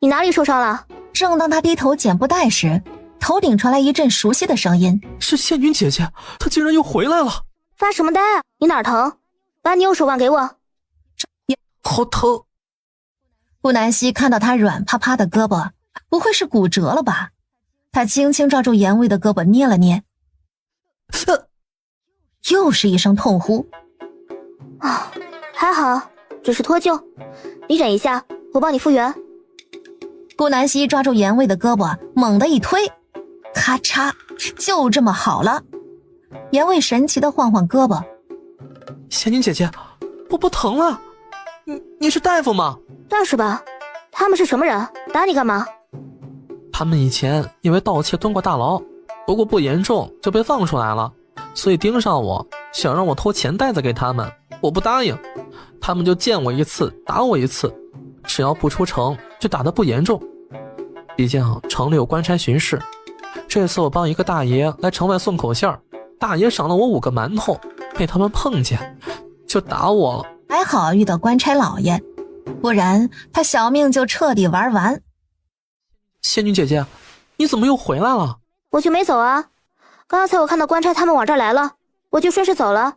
你哪里受伤了？正当他低头捡布袋时，头顶传来一阵熟悉的声音，是仙女姐姐，她竟然又回来了。发什么呆啊？你哪儿疼？把你右手腕给我。好疼。顾南希看到他软趴趴的胳膊，不会是骨折了吧？他轻轻抓住严卫的胳膊捏了捏，又是一声痛呼。啊，还好，只是脱臼，你忍一下，我帮你复原。顾南希抓住严卫的胳膊，猛地一推，咔嚓，就这么好了。严卫神奇地晃晃胳膊，仙女姐姐，我不疼了。你是大夫吗？那是吧？他们是什么人？打你干嘛？他们以前因为盗窃蹲过大牢，不过不严重就被放出来了，所以盯上我，想让我偷钱袋子给他们，我不答应，他们就见我一次打我一次，只要不出城就打得不严重。毕竟城里有官差巡视，这次我帮一个大爷来城外送口信，大爷赏了我5个馒头，被他们碰见就打我了。还好遇到官差老爷，不然他小命就彻底玩完。仙女姐姐，你怎么又回来了？我就没走啊，刚才我看到官差他们往这儿来了，我就顺势走了，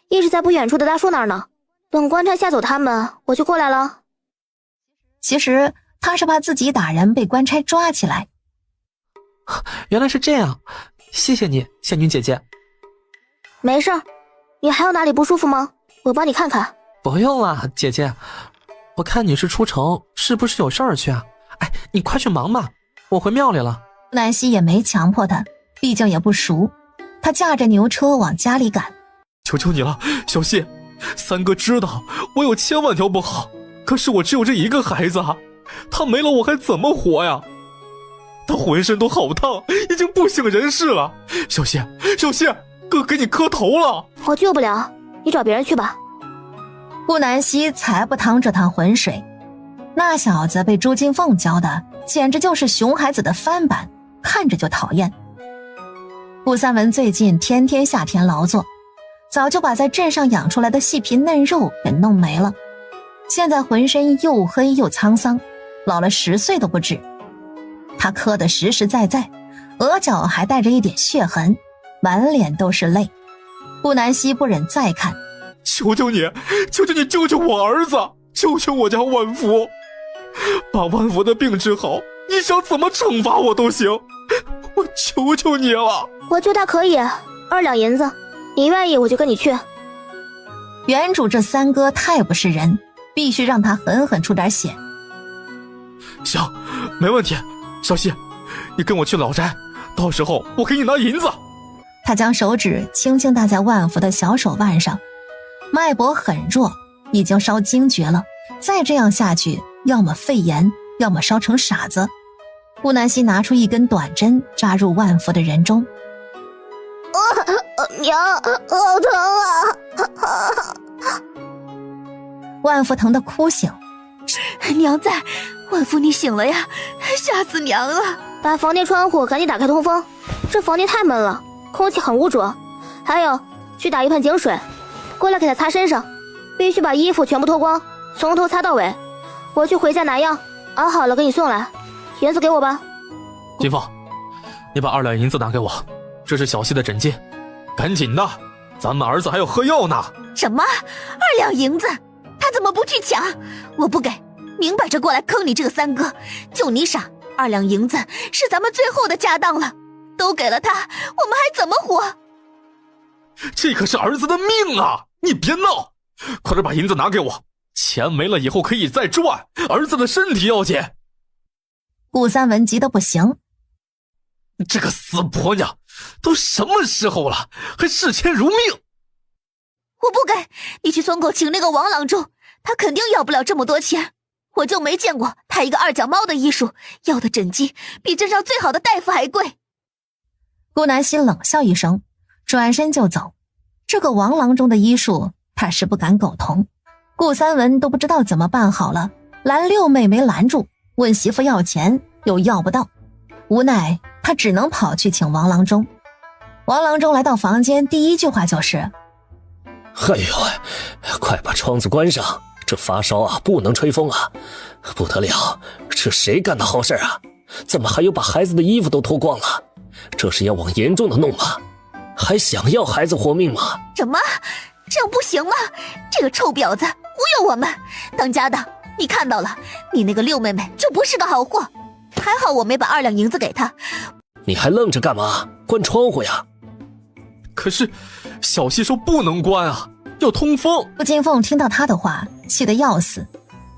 一直在不远处的大树那儿呢。等官差吓走他们，我就过来了。其实他是怕自己打人被官差抓起来。原来是这样，谢谢你，仙女姐姐。没事儿，你还有哪里不舒服吗？我帮你看看。不用了，姐姐，我看你是出城，是不是有事儿去啊？哎，你快去忙吧，我回庙里了。南希也没强迫他，毕竟也不熟。他驾着牛车往家里赶。求求你了，小谢，三哥知道我有千万条不好，可是我只有这一个孩子啊，他没了我还怎么活呀？他浑身都好烫，已经不省人事了。小谢，哥给你磕头了。我救不了，你找别人去吧。顾南希才不趟这趟浑水，那小子被朱金凤教的简直就是熊孩子的翻版，看着就讨厌。顾三文最近天天下田劳作，早就把在镇上养出来的细皮嫩肉给弄没了，现在浑身又黑又沧桑，老了10岁都不止。他磕得实实在在，额角还带着一点血痕，满脸都是泪。顾南希不忍再看，求求你救救我儿子，救救我家万福，把万福的病治好，你想怎么惩罚我都行，我求求你了。我救他可以，2两银子，你愿意我就跟你去。原主这三哥太不是人，必须让他狠狠出点血。行，没问题，小希，你跟我去老宅，到时候我给你拿银子。他将手指轻轻搭在万福的小手腕上，脉搏很弱，已经烧惊厥了，再这样下去，要么肺炎，要么烧成傻子。顾南希拿出一根短针扎入万福的人中。娘，好疼啊！万福疼得哭醒。娘在，万福你醒了呀，吓死娘了。把房间窗户赶紧打开通风，这房间太闷了，空气很污浊。还有，去打一盆井水，过来给他擦身上，必须把衣服全部脱光，从头擦到尾。我去回家拿药，熬好了给你送来。银子给我吧。金凤，你把2两银子拿给我，这是小希的诊金，赶紧的，咱们儿子还要喝药呢。什么2两银子？他怎么不去抢？我不给，明摆着过来坑你这个三哥，就你傻。2两银子是咱们最后的家当了，都给了他，我们还怎么活？这可是儿子的命啊！你别闹，快点把银子拿给我，钱没了以后可以再赚，儿子的身体要紧。顾三文急得不行。这个死婆娘，都什么时候了，还视钱如命？我不给，你去村口请那个王郎中，他肯定要不了这么多钱。我就没见过他一个二脚猫的医术，要的诊金比镇上最好的大夫还贵。顾南希冷笑一声，转身就走。这个王郎中的医术，他是不敢苟同。顾三文都不知道怎么办好了，拦六妹没拦住，问媳妇要钱又要不到，无奈他只能跑去请王郎中。王郎中来到房间，第一句话就是：哎呦，快把窗子关上，这发烧啊不能吹风啊！不得了，这谁干的好事啊？怎么还有把孩子的衣服都脱光了？这是要往严重的弄吗？还想要孩子活命吗？什么？这样不行吗？这个臭婊子忽悠我们！当家的，你看到了，你那个六妹妹就不是个好货。还好我没把2两银子给她。你还愣着干嘛？关窗户呀！可是小西说不能关啊，要通风。顾金凤听到他的话，气得要死，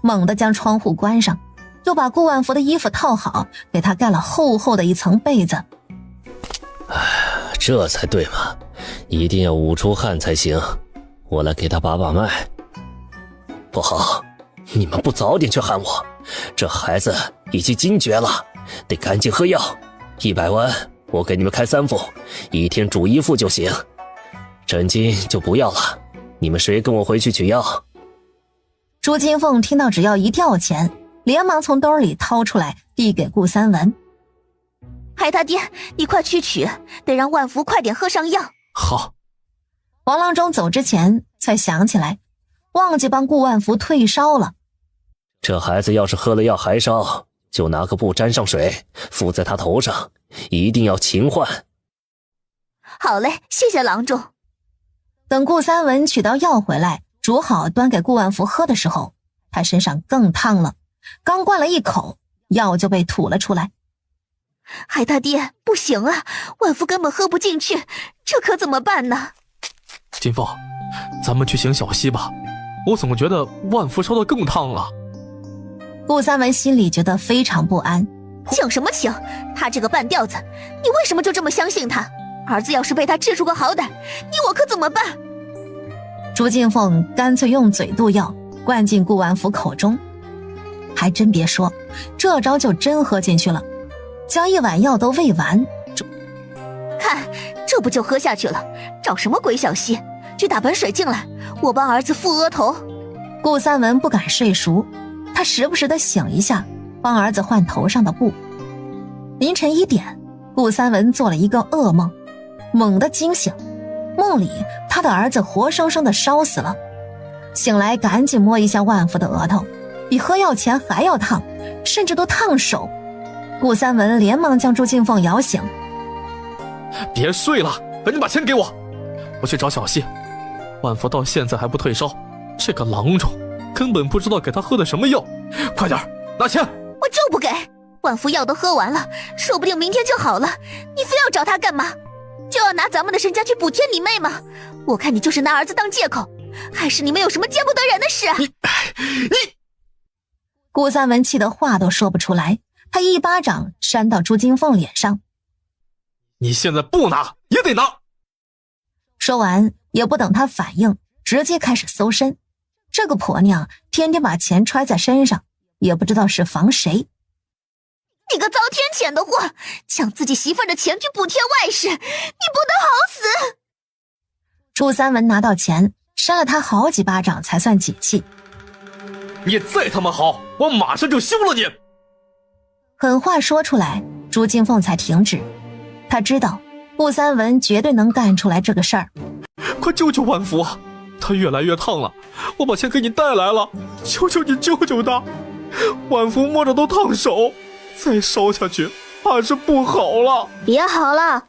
猛地将窗户关上，又把顾万福的衣服套好，给他盖了厚厚的一层被子。这才对嘛，一定要捂出汗才行。我来给他把把脉。不好，你们不早点去喊我，这孩子已经惊厥了，得赶紧喝药。100万，我给你们开3副，一天煮1副就行。诊金就不要了，你们谁跟我回去取药？朱金凤听到只要1吊钱，连忙从兜里掏出来递给顾三文。海大爹，你快去取，得让万福快点喝上药。好。王郎中走之前才想起来，忘记帮顾万福退烧了。这孩子要是喝了药还烧，就拿个布沾上水敷在他头上，一定要勤换。好嘞，谢谢郎中。等顾三文取到药回来，煮好端给顾万福喝的时候，他身上更烫了，刚灌了一口，药就被吐了出来。海大爹，不行啊，万福根本喝不进去，这可怎么办呢？金凤，咱们去醒小西吧，我总觉得万福烧得更烫了。顾三文心里觉得非常不安。请什么请？他这个半吊子，你为什么就这么相信他？儿子要是被他治出个好歹，你我可怎么办？朱金凤干脆用嘴渡药灌进顾万福口中，还真别说，这招就真喝进去了，将1碗药都喂完。看，这不就喝下去了？找什么鬼小溪？去打盆水进来，我帮儿子敷额头。顾三文不敢睡熟，他时不时地醒一下，帮儿子换头上的布。凌晨1点，顾三文做了一个噩梦，猛地惊醒，梦里他的儿子活生生地烧死了。醒来赶紧摸一下万福的额头，比喝药前还要烫，甚至都烫手。顾三文连忙将朱金凤摇醒。别睡了，赶紧把钱给我，我去找小西。万福到现在还不退烧，这个郎中根本不知道给他喝的什么药。快点拿钱！我就不给，万福药都喝完了，说不定明天就好了，你非要找他干嘛？就要拿咱们的身家去补贴你妹吗？我看你就是拿儿子当借口，还是你们有什么见不得人的事啊？你顾三文气得话都说不出来，他一巴掌扇到朱金凤脸上。你现在不拿也得拿。说完也不等他反应，直接开始搜身。这个婆娘天天把钱揣在身上，也不知道是防谁。你个遭天谴的货，抢自己媳妇儿的钱去补贴外事，你不得好死！朱三文拿到钱，扇了他好几巴掌才算解气。你再他妈好，我马上就休了你！狠话说出来，朱金凤才停止。他知道顾三文绝对能干出来这个事儿。快救救万福啊！他越来越烫了，我把钱给你带来了，求求你救救他！万福摸着都烫手，再烧下去怕是不好了。别好了，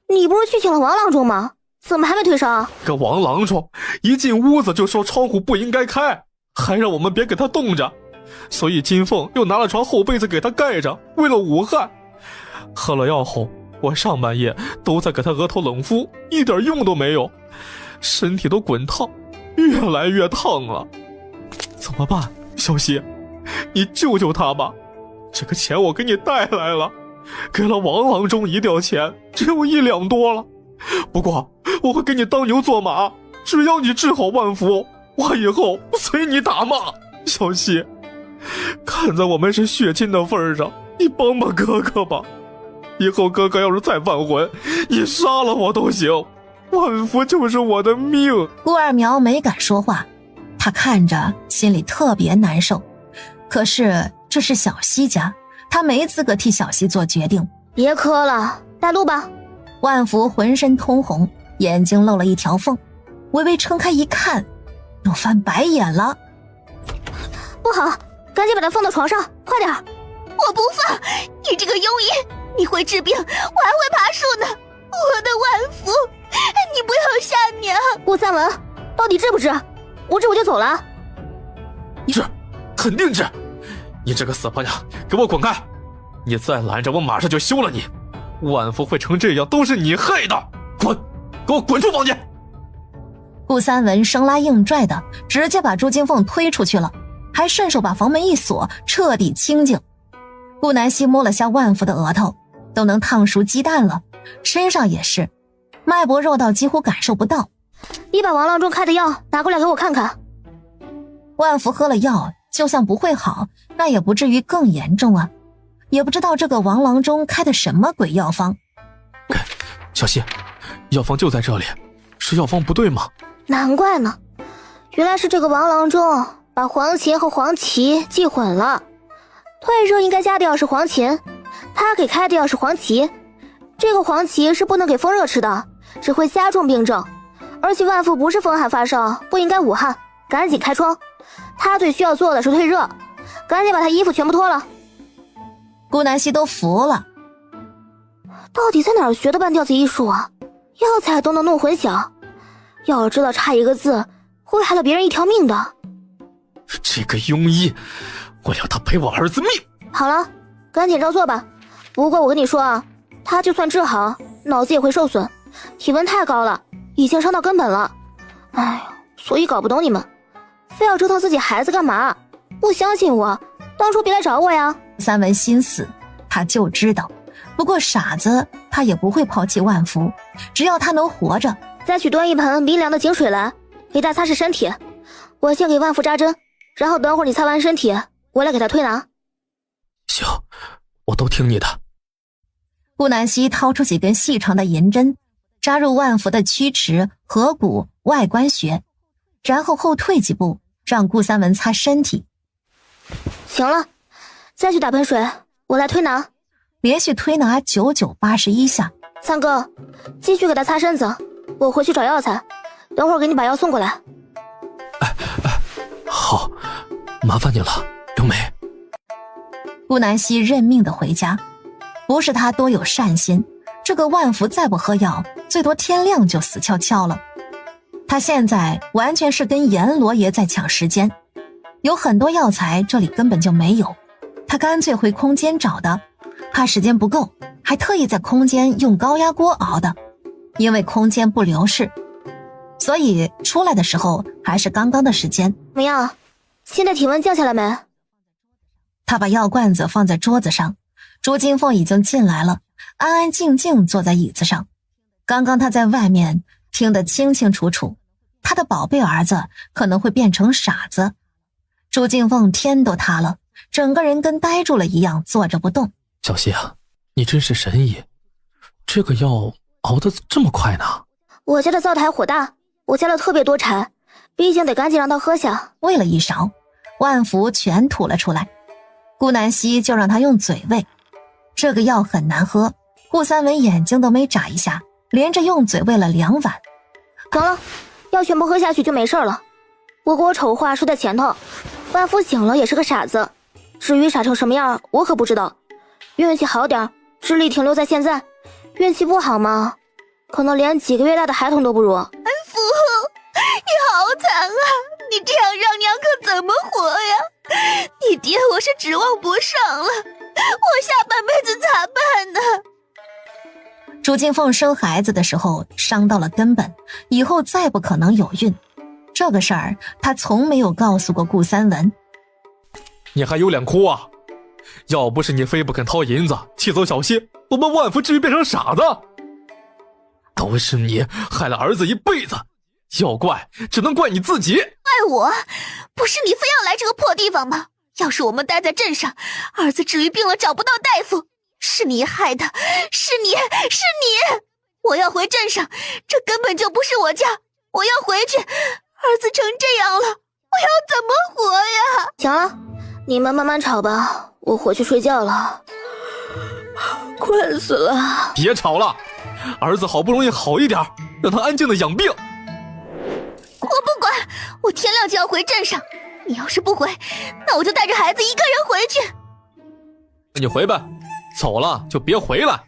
你不是去请了王郎中吗？怎么还没退烧？个王郎中一进屋子就说窗户不应该开，还让我们别给他冻着，所以金凤又拿了床厚被子给他盖着，为了捂汗。喝了药后，我上半夜都在给他额头冷敷，一点用都没有，身体都滚烫，越来越烫了。怎么办？小希，你救救他吧！这个钱我给你带来了，给了王郎中1吊钱，只有1两多了。不过我会给你当牛做马，只要你治好万福，我以后随你打骂。小希，看在我们是血亲的份上，你帮帮哥哥吧。以后哥哥要是再犯浑，你杀了我都行，万福就是我的命。顾二苗没敢说话，他看着心里特别难受。可是这是小西家，他没资格替小西做决定。别磕了，带路吧。万福浑身通红，眼睛露了一条缝，微微撑开一看，都翻白眼了。不好，赶紧把他放到床上，快点！我不放！你这个庸医，你会治病，我还会爬树呢。我的万福，你不要吓娘！顾三文，到底治不治？不治我就走了。治，肯定治！你这个死婆娘，给我滚开！你再拦着我，马上就休了你！万福会成这样，都是你害的！滚，给我滚出房间！顾三文生拉硬拽的，直接把朱金凤推出去了，还顺手把房门一锁，彻底清静。顾南希摸了下万福的额头，都能烫熟鸡蛋了，身上也是，脉搏弱到几乎感受不到。你把王郎中开的药拿过来给我看看。万福喝了药，就算不会好，那也不至于更严重啊。也不知道这个王郎中开的什么鬼药方。小希，药方就在这里，是药方不对吗？难怪呢，原来是这个王郎中把黄芩和黄芪记混了。退热应该加的药是黄芩，他给开的药是黄芪。这个黄芪是不能给风热吃的，只会加重病症。而且万福不是风寒发烧，不应该捂汗，赶紧开窗。他最需要做的是退热，赶紧把他衣服全部脱了。顾南希都服了，到底在哪儿学的半吊子医术啊？药材都能弄混淆，要知道差一个字会害了别人一条命的。这个庸医，我要他赔我儿子命！好了，赶紧照做吧。不过我跟你说啊，他就算治好，脑子也会受损，体温太高了，已经伤到根本了。哎呀，所以搞不懂你们，非要折腾自己孩子干嘛？不相信我，当初别来找我呀。三文心死，他就知道，不过傻子他也不会抛弃万福，只要他能活着。再去端一盆冰凉的井水来，给他擦拭身体。我先给万福扎针，然后等会儿你擦完身体，我来给他推拿。行，我都听你的。顾南希掏出几根细长的银针，扎入万福的曲池、合谷、外关穴，然后后退几步，让顾三文擦身体。行了，再去打盆水，我来推拿。连续推拿99、81下。三哥，继续给他擦身子，我回去找药材，等会儿给你把药送过来。好，麻烦你了，刘梅。顾南希认命的回家，不是他多有善心，这个万福再不喝药，最多天亮就死翘翘了。他现在完全是跟阎罗爷在抢时间，有很多药材这里根本就没有，他干脆回空间找的，怕时间不够，还特意在空间用高压锅熬的，因为空间不流逝，所以出来的时候还是刚刚的时间。怎么样？现在体温降下来没？他把药罐子放在桌子上，朱金凤已经进来了，安安静静坐在椅子上。刚刚他在外面听得清清楚楚，他的宝贝儿子可能会变成傻子。朱金凤天都塌了，整个人跟呆住了一样，坐着不动。小希啊，你真是神医，这个药熬得这么快呢？我家的灶台火大，我加了特别多柴，毕竟得赶紧让他喝下。喂了一勺，万福全吐了出来。顾南希就让他用嘴喂，这个药很难喝，顾三文眼睛都没眨一下，连着用嘴喂了2碗。行了，药全部喝下去就没事了。不过我丑话说在前头，万福醒了也是个傻子，至于傻成什么样我可不知道。运气好点，智力停留在现在；运气不好嘛，可能连几个月大的孩童都不如。福，你好惨啊！你这样让娘可怎么活呀？你爹我是指望不上了，我下半辈子咋办呢？朱金凤生孩子的时候伤到了根本，以后再不可能有孕。这个事儿他从没有告诉过顾三文。你还有脸哭啊？要不是你非不肯掏银子气走小希，我们万福至于变成傻子？都是你害了儿子一辈子，要怪只能怪你自己。怪我？不是你非要来这个破地方吗？要是我们待在镇上，儿子至于病了找不到大夫，是你害的，是你！我要回镇上，这根本就不是我家，我要回去。儿子成这样了，我要怎么活呀？行了，你们慢慢吵吧，我回去睡觉了，困死了。别吵了，儿子好不容易好一点，让他安静的养病。我不管，我天亮就要回镇上。你要是不回，那我就带着孩子一个人回去。那你回呗，走了就别回来。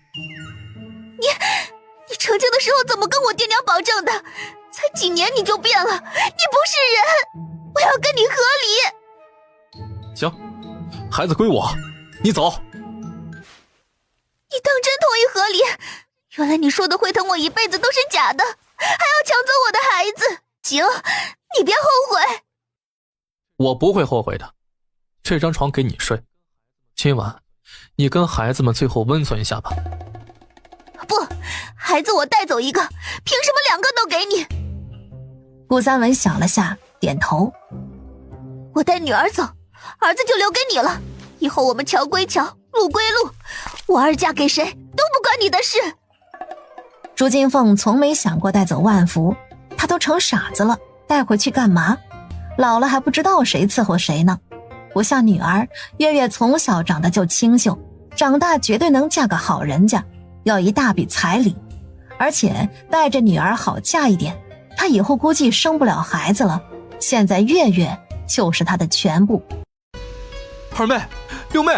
你成亲的时候怎么跟我爹娘保证的？才几年你就变了，你不是人！我要跟你和离。行，孩子归我，你走。你当真同意和离？原来你说的会疼我一辈子都是假的，还要抢走我的孩子。行，你别后悔。我不会后悔的，这张床给你睡，今晚你跟孩子们最后温存一下吧。不，孩子我带走一个，凭什么两个都给你？顾三文想了下，点头。我带女儿走，儿子就留给你了。以后我们桥归桥，路归路，我儿嫁给谁都不关你的事。朱金凤从没想过带走万福，她都成傻子了，带回去干嘛？老了还不知道谁伺候谁呢。不像女儿，月月从小长得就清秀，长大绝对能嫁个好人家，要一大笔彩礼，而且带着女儿好嫁一点，她以后估计生不了孩子了。现在月月就是她的全部。二妹，六妹。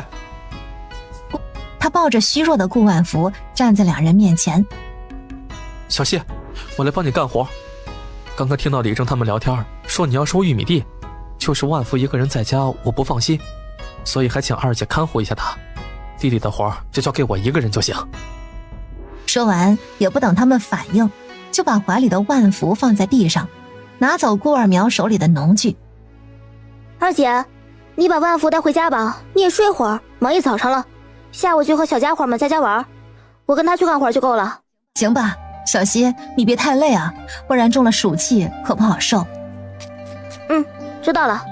她抱着虚弱的顾万福站在两人面前。小谢，我来帮你干活。刚刚听到李正他们聊天，说你要收玉米地，就是万福一个人在家我不放心，所以还请二姐看护一下他，地里的活就交给我一个人就行。说完也不等他们反应，就把怀里的万福放在地上，拿走顾二苗手里的农具。二姐，你把万福带回家吧，你也睡会儿，忙一早上了，下午就和小家伙们在家玩，我跟他去干活就够了。行吧，小希，你别太累啊，不然中了暑气可不好受。知道了。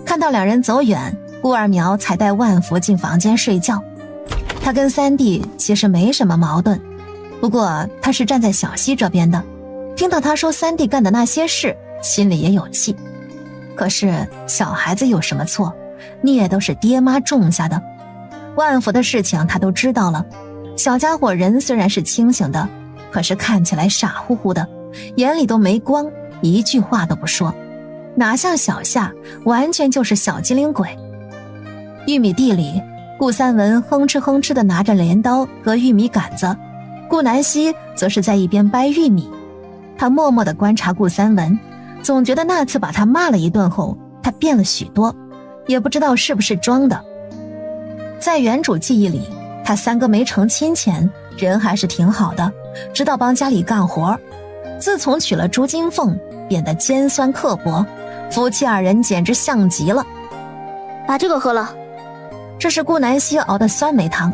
看到两人走远，顾二苗才带万福进房间睡觉。他跟三弟其实没什么矛盾，不过他是站在小希这边的，听到他说三弟干的那些事，心里也有气。可是小孩子有什么错，孽都是爹妈种下的。万福的事情他都知道了，小家伙人虽然是清醒的，可是看起来傻乎乎的，眼里都没光，一句话都不说，哪像小夏，完全就是小机灵鬼。玉米地里，顾三文哼哧哼哧地拿着镰刀割玉米杆子，顾南希则是在一边掰玉米。他默默地观察顾三文，总觉得那次把他骂了一顿后，他变了许多，也不知道是不是装的。在原主记忆里，他三哥没成亲前人还是挺好的，知道帮家里干活。自从娶了朱金凤，变得尖酸刻薄，夫妻二人简直像极了。把这个喝了。这是顾南希熬的酸梅汤，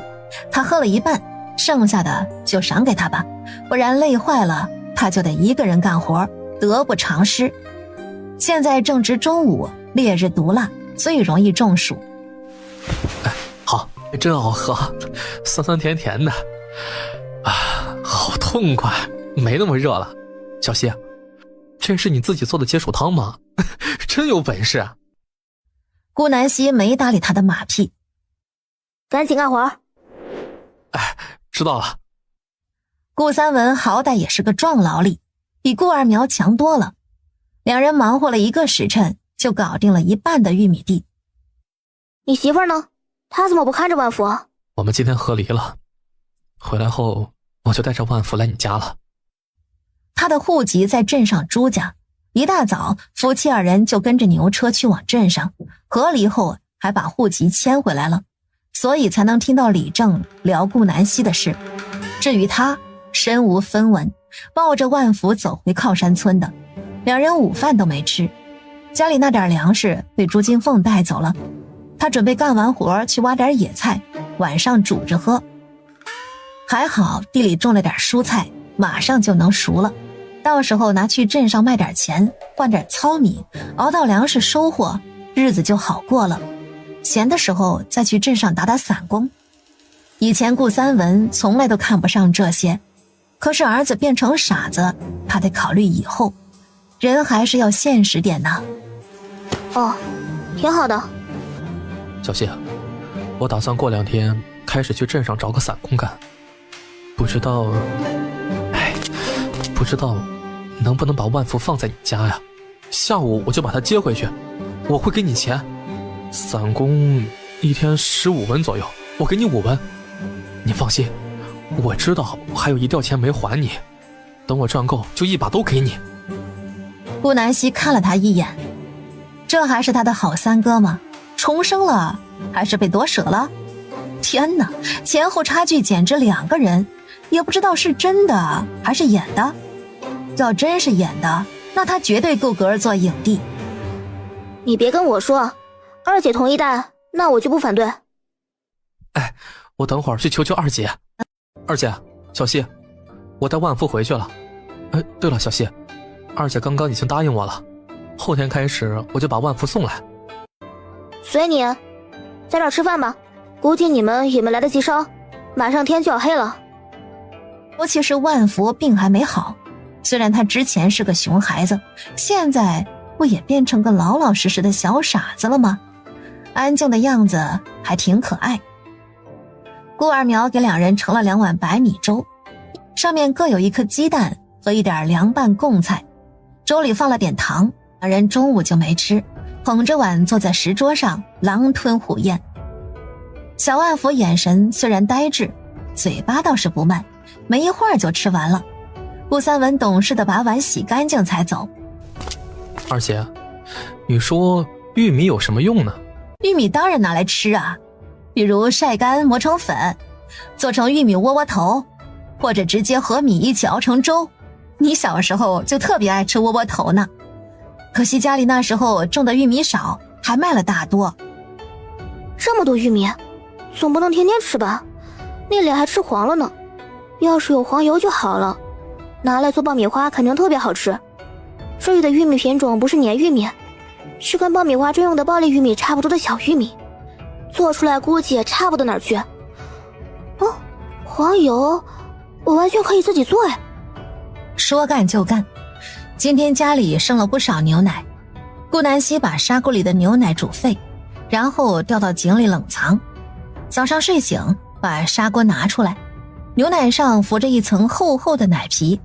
他喝了一半，剩下的就赏给他吧，不然累坏了他就得一个人干活，得不偿失。现在正值中午，烈日毒辣，最容易中暑。好，真好喝，酸酸甜甜的，好痛快，没那么热了。小希，这是你自己做的解暑汤吗？真有本事。顾南希没搭理他的马屁，赶紧干活。知道了。顾三文好歹也是个壮劳力，比顾二苗强多了。两人忙活了1个时辰，就搞定了一半的玉米地。你媳妇儿呢？她怎么不看着万福？我们今天和离了，回来后我就带着万福来你家了。他的户籍在镇上朱家，一大早夫妻二人就跟着牛车去往镇上，和离后还把户籍迁回来了，所以才能听到李正聊顾南希的事。至于他，身无分文，抱着万福走回靠山村的。两人午饭都没吃，家里那点粮食被朱金凤带走了。他准备干完活去挖点野菜，晚上煮着喝。还好地里种了点蔬菜，马上就能熟了，到时候拿去镇上卖点钱，换点糙米，熬到粮食收获，日子就好过了。闲的时候再去镇上打打散工。以前顾三文从来都看不上这些，可是儿子变成傻子，他得考虑以后，人还是要现实点呢。哦，挺好的。小谢，我打算过2天开始去镇上找个散工干，不知道能不能把万福放在你家呀？下午我就把他接回去，我会给你钱。散工1天15文左右，我给你5文。你放心，我知道还有一吊钱没还你，等我赚够就一把都给你。顾南希看了他一眼，这还是他的好三哥吗？重生了还是被夺舍了？天哪，前后差距简直2个人，也不知道是真的还是演的。要真是演的，那他绝对够格做影帝。你别跟我说，二姐同意带，那我就不反对。哎，我等会儿去求求二姐。二姐，小希，我带万福回去了。哎，对了，小希，二姐刚刚已经答应我了，后天开始我就把万福送来。随你，在这儿吃饭吧，估计你们也没来得及烧，马上天就要黑了。尤其是万福病还没好，虽然他之前是个熊孩子，现在不也变成个老老实实的小傻子了吗？安静的样子还挺可爱。顾二苗给2人盛了2碗白米粥，上面各有1颗鸡蛋和一点凉拌贡菜，粥里放了点糖。2人中午就没吃，捧着碗坐在石桌上狼吞虎咽。小万福眼神虽然呆滞，嘴巴倒是不慢，没一会儿就吃完了。顾三文懂事地把碗洗干净才走。二姐，你说玉米有什么用呢？玉米当然拿来吃啊，比如晒干磨成粉，做成玉米窝窝头，或者直接和米一起熬成粥。你小时候就特别爱吃窝窝头呢，可惜家里那时候种的玉米少，还卖了大多。这么多玉米，总不能天天吃吧？那脸还吃黄了呢。要是有黄油就好了，拿来做爆米花肯定特别好吃。这里的玉米品种不是粘玉米，是跟爆米花专用的暴力玉米差不多的小玉米，做出来估计也差不到哪儿去。哦，黄油，我完全可以自己做哎。说干就干，今天家里剩了不少牛奶，顾南希把砂锅里的牛奶煮沸，然后掉到井里冷藏。早上睡醒，把砂锅拿出来，牛奶上浮着一层厚厚的奶皮，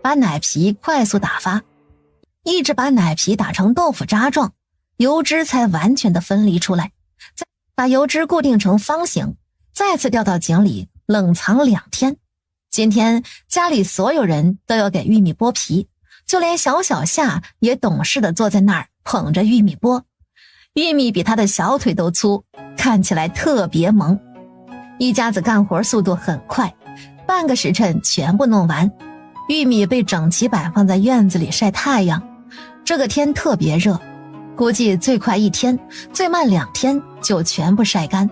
把奶皮快速打发，一直把奶皮打成豆腐渣状，油脂才完全的分离出来，再把油脂固定成方形，再次掉到井里冷藏2天。今天家里所有人都要给玉米剥皮，就连小夏也懂事地坐在那儿捧着玉米剥。玉米比他的小腿都粗，看起来特别萌。一家子干活速度很快，半个时辰全部弄完。玉米被整齐摆放在院子里晒太阳，这个天特别热，估计最快1天，最慢2天就全部晒干。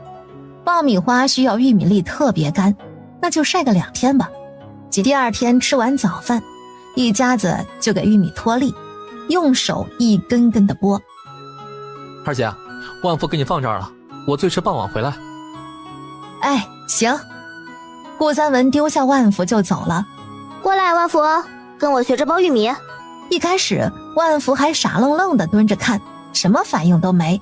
爆米花需要玉米粒特别干，那就晒个2天吧。第2天吃完早饭，一家子就给玉米脱粒，用手一根根的剥。二姐，万福给你放这儿了，我最迟傍晚回来。哎，行。顾三文丢下万福就走了。过来，万福，跟我学着剥玉米。一开始万福还傻愣愣地蹲着看，什么反应都没。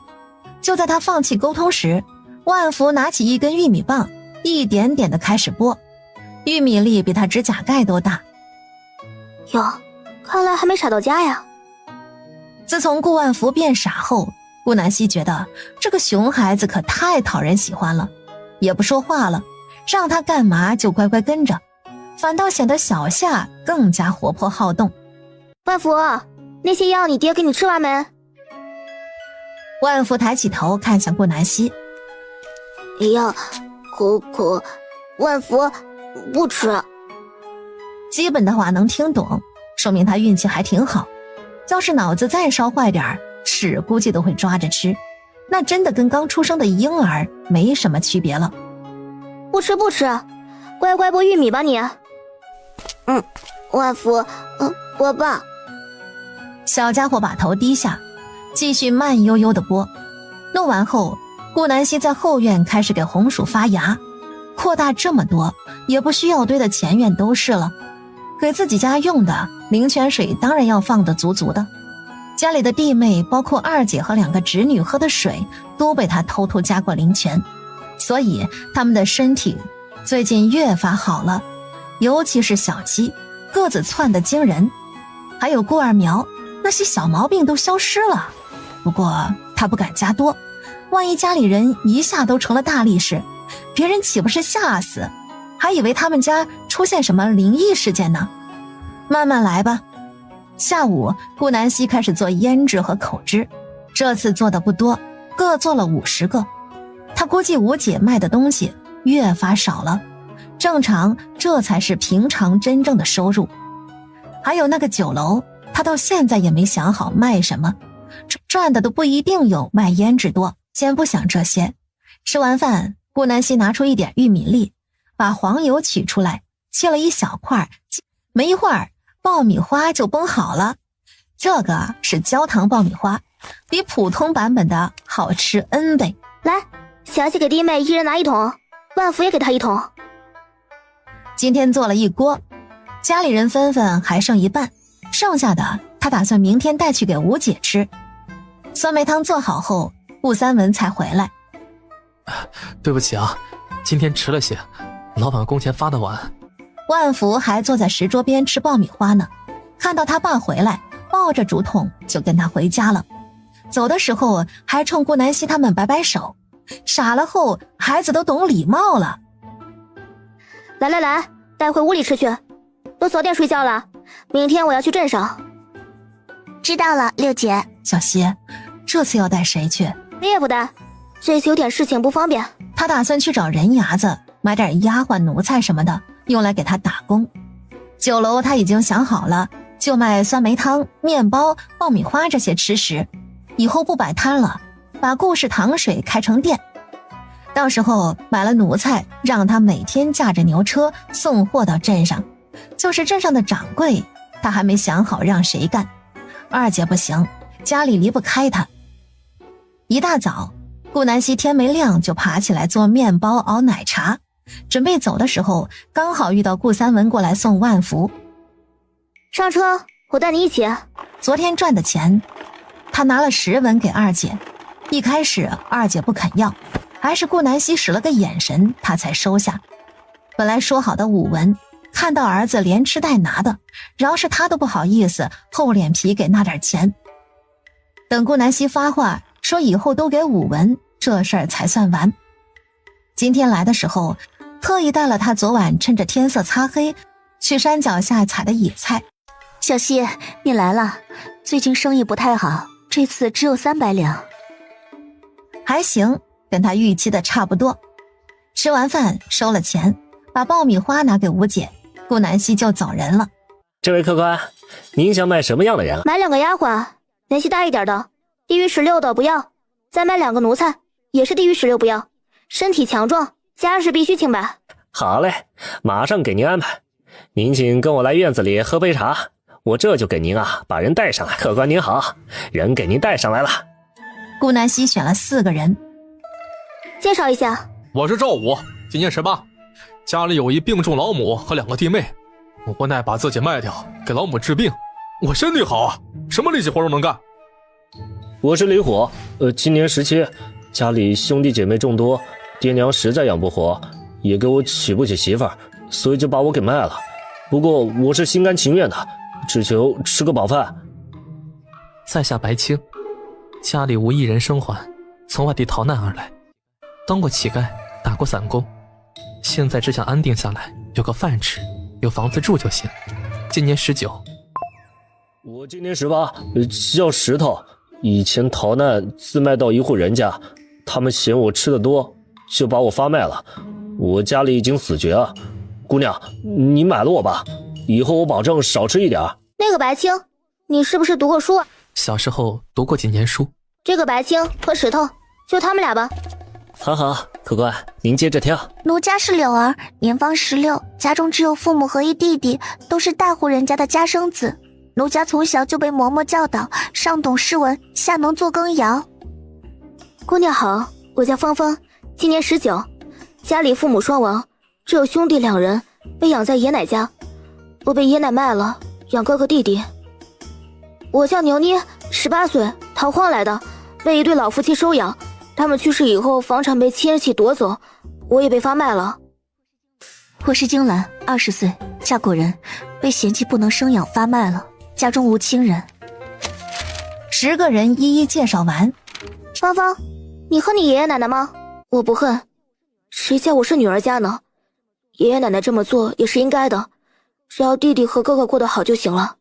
就在他放弃沟通时，万福拿起一根玉米棒，一点点地开始剥，玉米粒比他指甲盖都大。哟，看来还没傻到家呀。自从顾万福变傻后，顾南希觉得这个熊孩子可太讨人喜欢了，也不说话了，让他干嘛就乖乖跟着，反倒显得小夏更加活泼好动。万福，那些药你爹给你吃完没？万福抬起头看向顾南希。药，可，万福不吃。基本的话能听懂，说明他运气还挺好。要是脑子再烧坏点，屎估计都会抓着吃，那真的跟刚出生的婴儿没什么区别了。不吃，乖乖剥玉米吧你。万福，剥吧。小家伙把头低下，继续慢悠悠的剥。弄完后，顾南希在后院开始给红薯发芽，扩大这么多，也不需要堆的前院都是了。给自己家用的灵泉水当然要放得足足的。家里的弟妹，包括二姐和2个侄女喝的水，都被她偷偷加过灵泉，所以他们的身体最近越发好了。尤其是小七，个子窜得惊人，还有顾二苗，那些小毛病都消失了。不过他不敢加多，万一家里人一下都成了大力士，别人岂不是吓死，还以为他们家出现什么灵异事件呢。慢慢来吧。下午，顾南希开始做胭脂和口脂，这次做的不多，各做了50个。他估计吴姐卖的东西越发少了，正常这才是平常真正的收入。还有那个酒楼，他到现在也没想好卖什么，赚的都不一定有卖胭脂多。先不想这些，吃完饭，顾南希拿出一点玉米粒，把黄油取出来，切了一小块，没一会儿爆米花就崩好了。这个是焦糖爆米花，比普通版本的好吃 N 倍。来，小姐给弟妹一人拿1桶，万福也给她1桶。今天做了1锅，家里人分分还剩一半，剩下的他打算明天带去给吴姐吃。酸梅汤做好后，顾三文才回来。对不起啊，今天迟了些，老板工钱发得晚。万福还坐在石桌边吃爆米花呢，看到他爸回来，抱着竹筒就跟他回家了。走的时候还冲顾南希他们摆摆手，傻了后孩子都懂礼貌了。来来来，带回屋里吃去，都早点睡觉了，明天我要去镇上。知道了，六姐。小希，这次要带谁去？你也不带，这次有点事情不方便。他打算去找人牙子，买点丫鬟奴才什么的，用来给他打工。酒楼他已经想好了，就卖酸梅汤、面包、爆米花这些吃食，以后不摆摊了，把顾氏糖水开成店。到时候买了奴才，让他每天驾着牛车送货到镇上，就是镇上的掌柜，他还没想好让谁干。二姐不行，家里离不开他。一大早，顾南希天没亮就爬起来做面包、熬奶茶，准备走的时候，刚好遇到顾三文过来送万福。上车，我带你一起。昨天赚的钱，他拿了10文给二姐。一开始二姐不肯要，还是顾南希使了个眼神，他才收下。本来说好的5文，看到儿子连吃带拿的，饶是他都不好意思厚脸皮给那点钱。等顾南希发话说以后都给5文，这事儿才算完。今天来的时候，特意带了他昨晚趁着天色擦黑去山脚下采的野菜。小希，你来了。最近生意不太好，这次只有300两。还行，跟他预期的差不多。吃完饭收了钱，把爆米花拿给吴姐，顾南希就走人了。这位客官，您想买什么样的人啊？买2个丫鬟，年纪大一点的，低于16的不要。再买2个奴才，也是低于16不要，身体强壮，家事必须清白。好嘞，马上给您安排。您请跟我来院子里喝杯茶，我这就给您把人带上来。客官您好，人给您带上来了。顾南希选了4个人，介绍一下，我是赵武，今年18，家里有一病重老母和2个弟妹，我无奈把自己卖掉给老母治病。我身体好啊，什么力气活都能干。我是李虎，今年17，家里兄弟姐妹众多，爹娘实在养不活，也给我娶不起媳妇儿，所以就把我给卖了。不过我是心甘情愿的，只求吃个饱饭。在下白青，家里无一人生还，从外地逃难而来，当过乞丐，打过散工，现在只想安定下来，有个饭吃，有房子住就行。今年19。我今年18，叫石头。以前逃难自卖到一户人家，他们嫌我吃的多，就把我发卖了。我家里已经死绝了。姑娘，你买了我吧，以后我保证少吃一点。那个白青，你是不是读过书啊？小时候读过几年书。这个白青和石头，就他们俩吧。好，客官，您接着听。奴家是柳儿，年方16，家中只有父母和一弟弟，都是大户人家的家生子。奴家从小就被嬷嬷教导，上懂诗文，下能做羹窑。姑娘好，我叫芳芳，今年19，家里父母双亡，只有兄弟2人被养在爷奶家，我被爷奶卖了，养哥哥弟弟。我叫牛妮，18岁，逃荒来的，被一对老夫妻收养，他们去世以后，房产被亲戚夺走，我也被发卖了。我是金兰，20岁，嫁过人，被嫌弃不能生养发卖了，家中无亲人。10个人一一介绍完。芳芳，你恨你爷爷奶奶吗？我不恨，谁叫我是女儿家呢？爷爷奶奶这么做也是应该的，只要弟弟和哥哥过得好就行了。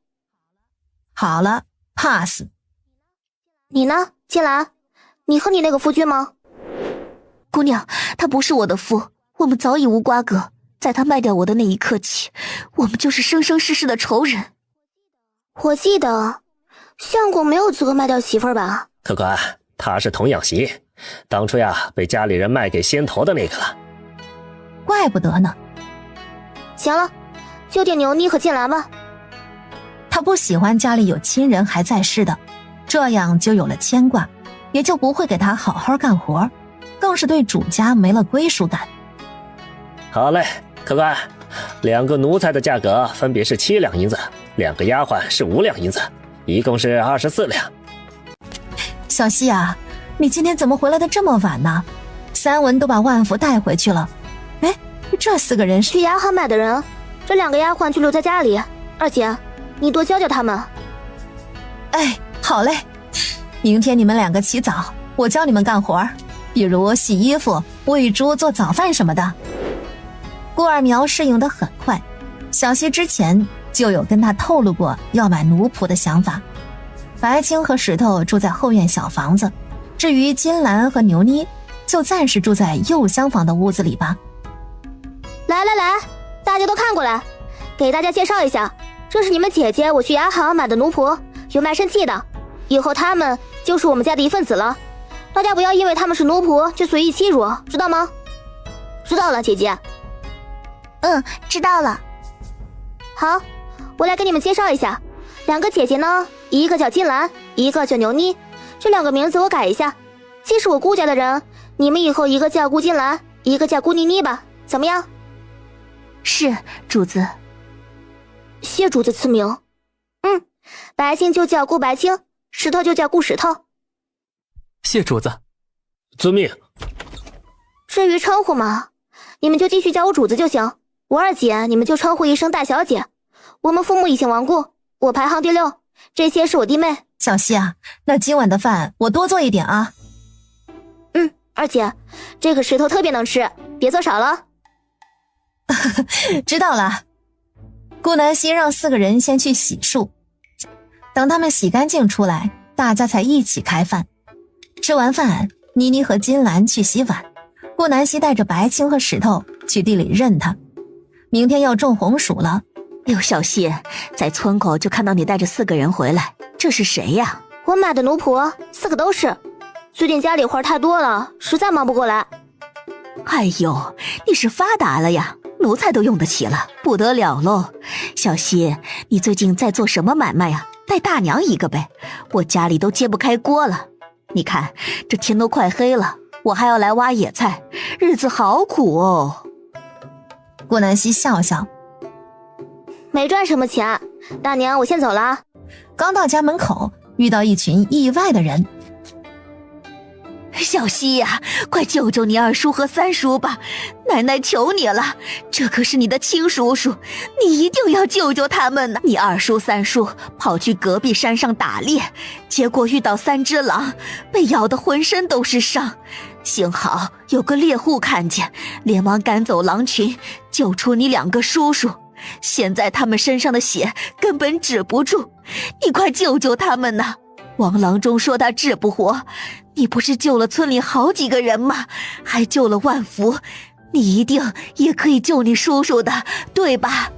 好了 ，pass。你呢，金兰？你恨你那个夫君吗？姑娘，他不是我的夫，我们早已无瓜葛。在他卖掉我的那一刻起，我们就是生生世世的仇人。我记得相公没有资格卖掉媳妇儿吧？客官，她是童养媳，当初呀被家里人卖给先头的那个了。怪不得呢。行了，就定牛妮和金兰吧。他不喜欢家里有亲人还在世的，这样就有了牵挂，也就不会给他好好干活，更是对主家没了归属感。好嘞，客官，2个奴才的价格分别是7两银子，2个丫鬟是5两银子，一共是24两。小希啊，你今天怎么回来的这么晚呢？三文都把万福带回去了。哎，这4个人是去丫鬟买的人，这2个丫鬟就留在家里。二姐，你多教教他们。哎，好嘞，明天你们2个起早，我教你们干活，比如洗衣服、喂猪、做早饭什么的。顾二苗适应得很快，小希之前就有跟他透露过要买奴仆的想法。白青和石头住在后院小房子，至于金兰和牛妮，就暂时住在右厢房的屋子里吧。来，大家都看过来，给大家介绍一下，这是你们姐姐我去牙行买的奴仆，有卖身契的，以后他们就是我们家的一份子了，大家不要因为他们是奴仆就随意欺辱，知道吗？知道了，姐姐。知道了。好，我来给你们介绍一下，2个姐姐呢，一个叫金兰，一个叫牛妮，这2个名字我改一下，既是我顾家的人，你们以后一个叫顾金兰，一个叫顾妮妮吧，怎么样？是，主子。谢主子赐名。白青就叫顾白青，石头就叫顾石头。谢主子。遵命。至于称呼嘛，你们就继续叫我主子就行，我二姐你们就称呼一声大小姐。我们父母已经亡故，我排行第6，这些是我弟妹。小希啊，那今晚的饭我多做一点啊。二姐，这个石头特别能吃，别做少了。知道了。顾南希让4个人先去洗漱，等他们洗干净出来，大家才一起开饭。吃完饭，妮妮和金兰去洗碗，顾南希带着白青和石头去地里认他。明天要种红薯了。刘小希，在村口就看到你带着4个人回来，这是谁呀？我买的奴仆，4个都是。最近家里活太多了，实在忙不过来。哎呦，你是发达了呀，奴才都用得起了，不得了喽！小希，你最近在做什么买卖呀？带大娘一个呗，我家里都揭不开锅了。你看，这天都快黑了，我还要来挖野菜，日子好苦哦。顾南希笑笑，没赚什么钱，大娘，我先走了啊。刚到家门口，遇到一群意外的人。小希呀，快救救你2叔和3叔吧，奶奶求你了，这可是你的亲叔叔，你一定要救救他们呢。你2叔3叔跑去隔壁山上打猎，结果遇到3只狼，被咬得浑身都是伤，幸好有个猎户看见，连忙赶走狼群，救出你2个叔叔，现在他们身上的血根本止不住，你快救救他们呐。王郎中说他治不活，你不是救了村里好几个人吗？还救了万福，你一定也可以救你叔叔的，对吧？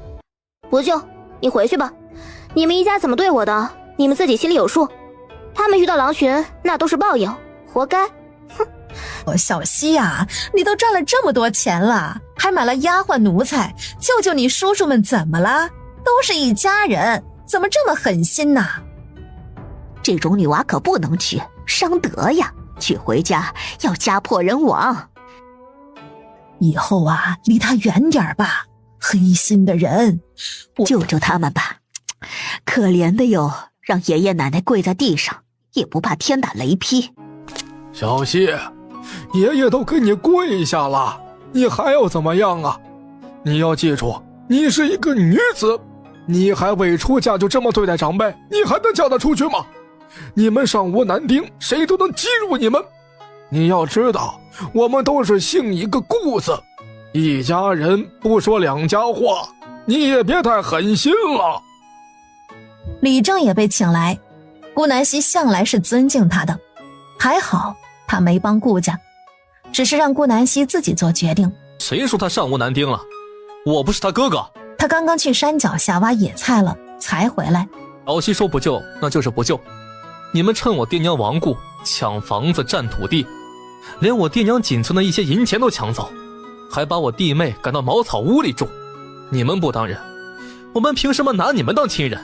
不救，你回去吧。你们一家怎么对我的，你们自己心里有数。他们遇到狼群，那都是报应，活该。哼！小希啊，你都赚了这么多钱了，还买了丫鬟奴才，救救你叔叔们怎么了？都是一家人，怎么这么狠心呢？这种女娃可不能娶，伤德呀！娶回家要家破人亡。以后啊，离他远点吧，黑心的人。救救他们吧，可怜的哟，让爷爷奶奶跪在地上，也不怕天打雷劈。小希，爷爷都给你跪下了，你还要怎么样啊？你要记住，你是一个女子，你还未出嫁就这么对待长辈，你还能嫁得出去吗？你们上无男丁，谁都能激辱你们。你要知道，我们都是姓一个顾字，一家人不说两家话，你也别太狠心了。李正也被请来，顾南希向来是尊敬他的，还好他没帮顾家，只是让顾南希自己做决定。谁说他上无男丁了？我不是他哥哥。他刚刚去山脚下挖野菜了，才回来。小希说不救，那就是不救。你们趁我爹娘亡故，抢房子占土地，连我爹娘仅存的一些银钱都抢走，还把我弟妹赶到茅草屋里住。你们不当人，我们凭什么拿你们当亲人？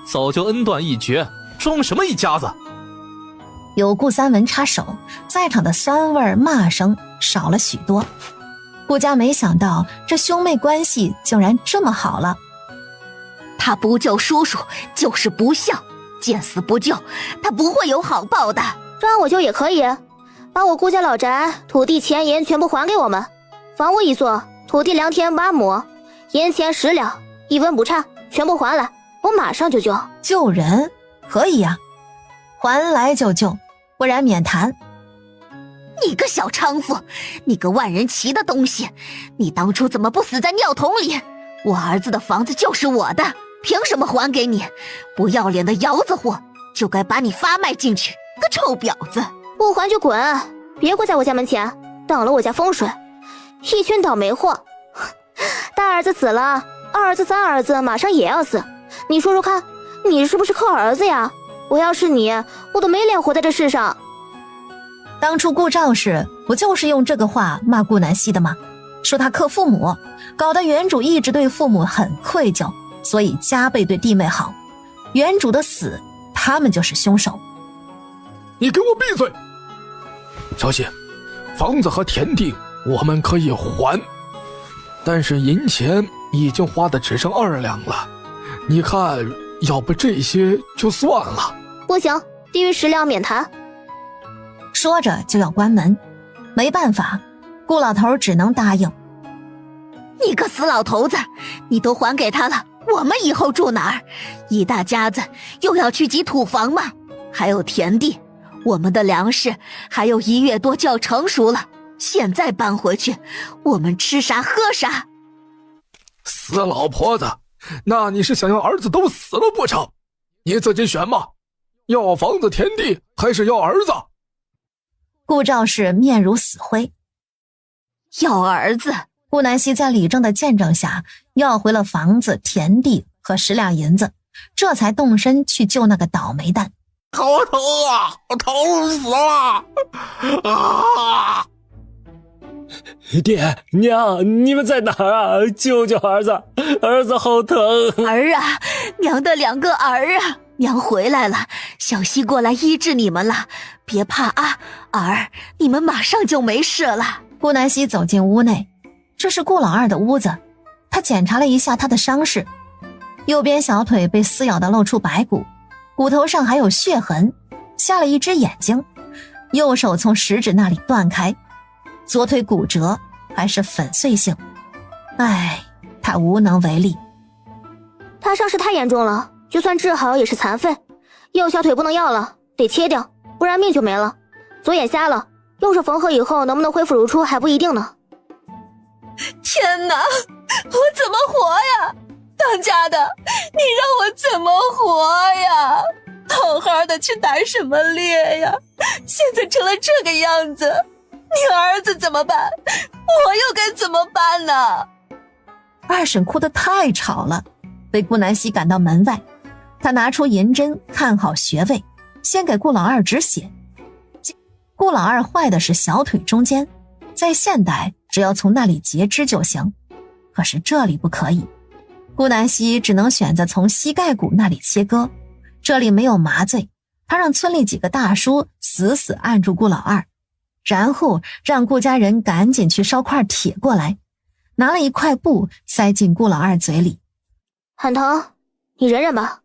早就恩断义绝，装什么一家子？有顾三文插手，在场的酸味骂声少了许多。顾家没想到这兄妹关系竟然这么好了。他不救叔叔就是不孝，见死不救，他不会有好报的。让我救也可以，把我顾家老宅土地钱银全部还给我们，房屋一座，土地2田8亩，银钱10两，1分不差，全部还来，我马上就救。救人可以呀，还来就救，不然免谈。你个小娼妇，你个万人骑的东西，你当初怎么不死在尿桶里？我儿子的房子就是我的，凭什么还给你？不要脸的窑子货，就该把你发卖进去，个臭婊子！不还就滚，别跪在我家门前，挡了我家风水。一群倒霉货，大儿子死了，二儿子三儿子马上也要死，你说说看，你是不是靠儿子呀？我要是你，我都没脸活在这世上。当初顾兆氏不就是用这个话骂顾南希的吗？说他克父母，搞得原主一直对父母很愧疚，所以加倍对弟妹好。原主的死，他们就是凶手。你给我闭嘴！小希，房子和田地我们可以还，但是银钱已经花的只剩2两了，你看要不这些就算了。不行，低于10两免谈。说着就要关门，没办法，顾老头只能答应。你个死老头子，你都还给他了，我们以后住哪儿？一大家子又要去挤土房吗？还有田地，我们的粮食还有1月多就要成熟了，现在搬回去，我们吃啥喝啥？死老婆子，那你是想要儿子都死了不成？你自己选吧，要房子田地还是要儿子？顾兆氏面如死灰。要儿子。顾南希在李正的见证下要回了房子田地和10两银子，这才动身去救那个倒霉蛋。好疼啊，我疼死了啊！爹娘，你们在哪儿啊？救救儿子，儿子好疼！儿啊，娘的2个儿啊！娘回来了，小希过来医治你们了，别怕啊，儿，你们马上就没事了。顾南希走进屋内，这是顾老二的屋子。他检查了一下他的伤势，右边小腿被撕咬的露出白骨，骨头上还有血痕，瞎了一只眼睛，右手从食指那里断开，左腿骨折，还是粉碎性。唉，他无能为力。他伤势太严重了，就算治好也是残废，右小腿不能要了，得切掉，不然命就没了。左眼瞎了，用手缝合以后能不能恢复如初还不一定呢。天哪，我怎么活呀？当家的，你让我怎么活呀？好好的去打什么猎呀？现在成了这个样子，你儿子怎么办？我又该怎么办呢？二婶哭得太吵了，被顾南希赶到门外。他拿出银针看好穴位，先给顾老二止血。顾老二坏的是小腿中间，在现代只要从那里截肢就行，可是这里不可以。顾南希只能选择从膝盖骨那里切割，这里没有麻醉，他让村里几个大叔死死按住顾老二，然后让顾家人赶紧去烧块铁过来，拿了一块布塞进顾老二嘴里。很疼，你忍忍吧。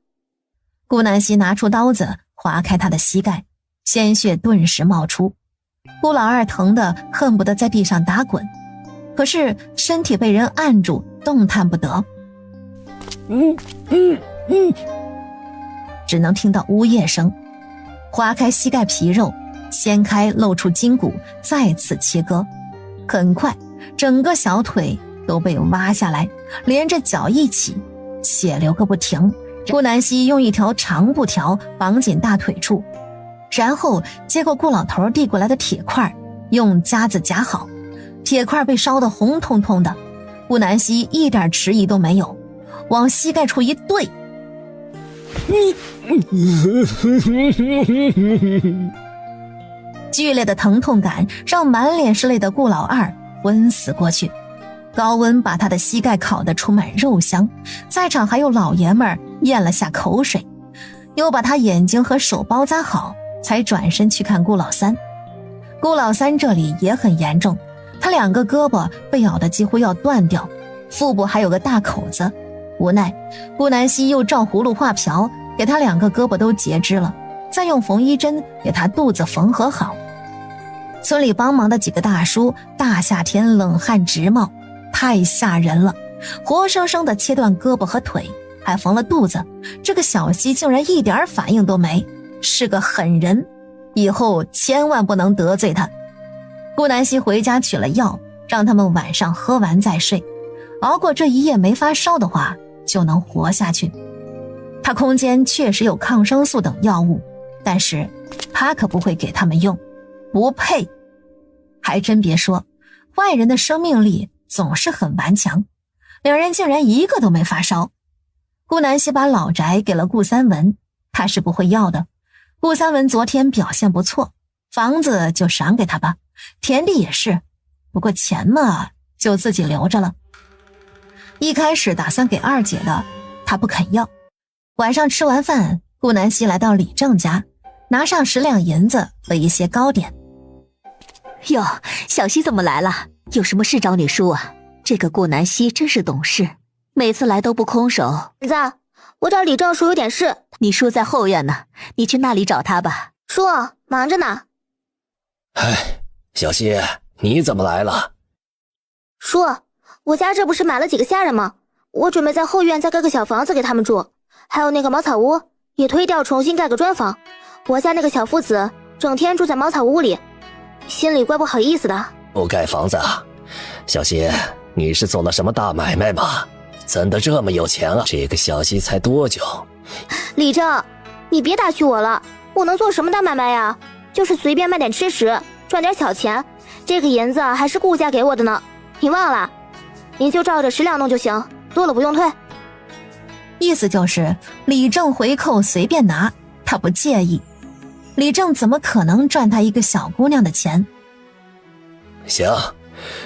顾南希拿出刀子划开他的膝盖，鲜血顿时冒出。顾老二疼得恨不得在地上打滚，可是身体被人按住，动弹不得。只能听到呜咽声。划开膝盖皮肉，掀开露出筋骨，再次切割。很快整个小腿都被挖下来，连着脚一起，血流个不停。顾南希用一条长布条绑紧大腿处，然后接过顾老头递过来的铁块，用夹子夹好。铁块被烧得红彤彤的，顾南希一点迟疑都没有，往膝盖处一对，剧烈的疼痛感让满脸是泪的顾老二昏死过去。高温把他的膝盖烤得充满肉香，在场还有老爷们儿咽了下口水，又把他眼睛和手包扎好，才转身去看顾老三。顾老三这里也很严重，他2个胳膊被咬得几乎要断掉，腹部还有个大口子。无奈顾南希又照葫芦画瓢，给他2个胳膊都截肢了，再用缝衣针给他肚子缝合好。村里帮忙的几个大叔大夏天冷汗直冒，太吓人了，活生生的切断胳膊和腿，还缝了肚子。这个小西竟然一点反应都没，是个狠人，以后千万不能得罪他。顾南希回家取了药，让他们晚上喝完再睡，熬过这一夜没发烧的话就能活下去。他空间确实有抗生素等药物，但是他可不会给他们用，不配。还真别说，外人的生命力总是很顽强，2人竟然一个都没发烧。顾南希把老宅给了顾三文，他是不会要的。顾三文昨天表现不错，房子就赏给他吧，田地也是，不过钱嘛就自己留着了。一开始打算给二姐的，他不肯要。晚上吃完饭，顾南希来到李正家，拿上10两银子和一些糕点。哟，小希怎么来了？有什么事找你叔啊？这个顾南希真是懂事，每次来都不空手。儿子，我找李正叔有点事。你叔在后院呢，你去那里找他吧。叔，忙着呢。哎，小希，你怎么来了？叔，我家这不是买了几个下人吗？我准备在后院再盖个小房子给他们住，还有那个茅草屋也推掉重新盖个砖房。我家那个小父子整天住在茅草屋里，心里怪不好意思的。不盖房子啊？小希，你是做了什么大买卖吗？怎的这么有钱啊？这个小希才多久？李正，你别打趣我了，我能做什么大买卖呀？就是随便卖点吃食，赚点小钱。这个银子还是顾家给我的呢，你忘了？你就照着10两弄就行，多了不用退。意思就是李正回扣随便拿，他不介意。李正怎么可能赚他一个小姑娘的钱？行，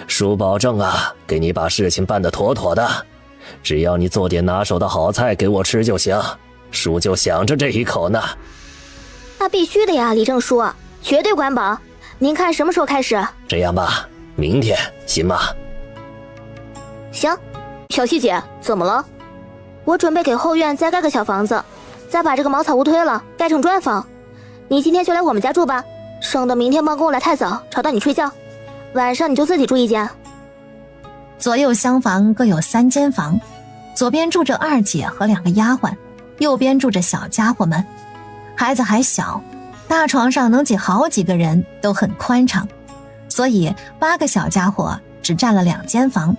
叔保证啊，给你把事情办得妥妥的，只要你做点拿手的好菜给我吃就行，叔就想着这一口呢。那必须的呀，李正叔，绝对管饱。您看什么时候开始？这样吧，明天行吗？行。小希姐，怎么了？我准备给后院再盖个小房子，再把这个茅草屋推了，盖成砖房。你今天就来我们家住吧，省得明天帮工来太早，吵到你睡觉。晚上你就自己住一间。左右厢房各有3间房，左边住着二姐和2个丫鬟，右边住着小家伙们。孩子还小，大床上能挤好几个人，都很宽敞，所以8个小家伙只占了2间房，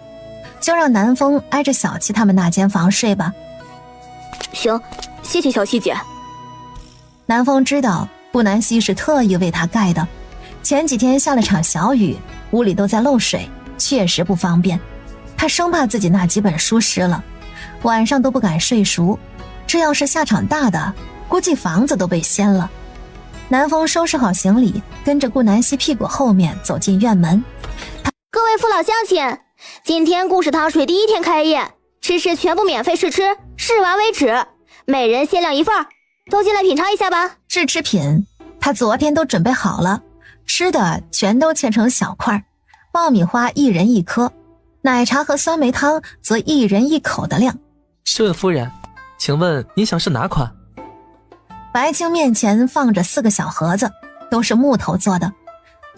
就让南风挨着小七他们那间房睡吧。行，谢谢小希姐。南风知道顾南希是特意为他盖的，前几天下了场小雨，屋里都在漏水，确实不方便。他生怕自己那几本书湿了，晚上都不敢睡熟，这要是下场大的，估计房子都被掀了。南风收拾好行李，跟着顾南希屁股后面走进院门。各位父老乡亲，今天故事糖水第1天开业，吃全部免费试吃，试完为止，每人限量1份，都进来品尝一下吧。试吃品他昨天都准备好了，吃的全都切成小块，爆米花1人1颗，奶茶和酸梅汤则1人1口的量。试问夫人，请问您想是哪款？白青面前放着4个小盒子，都是木头做的。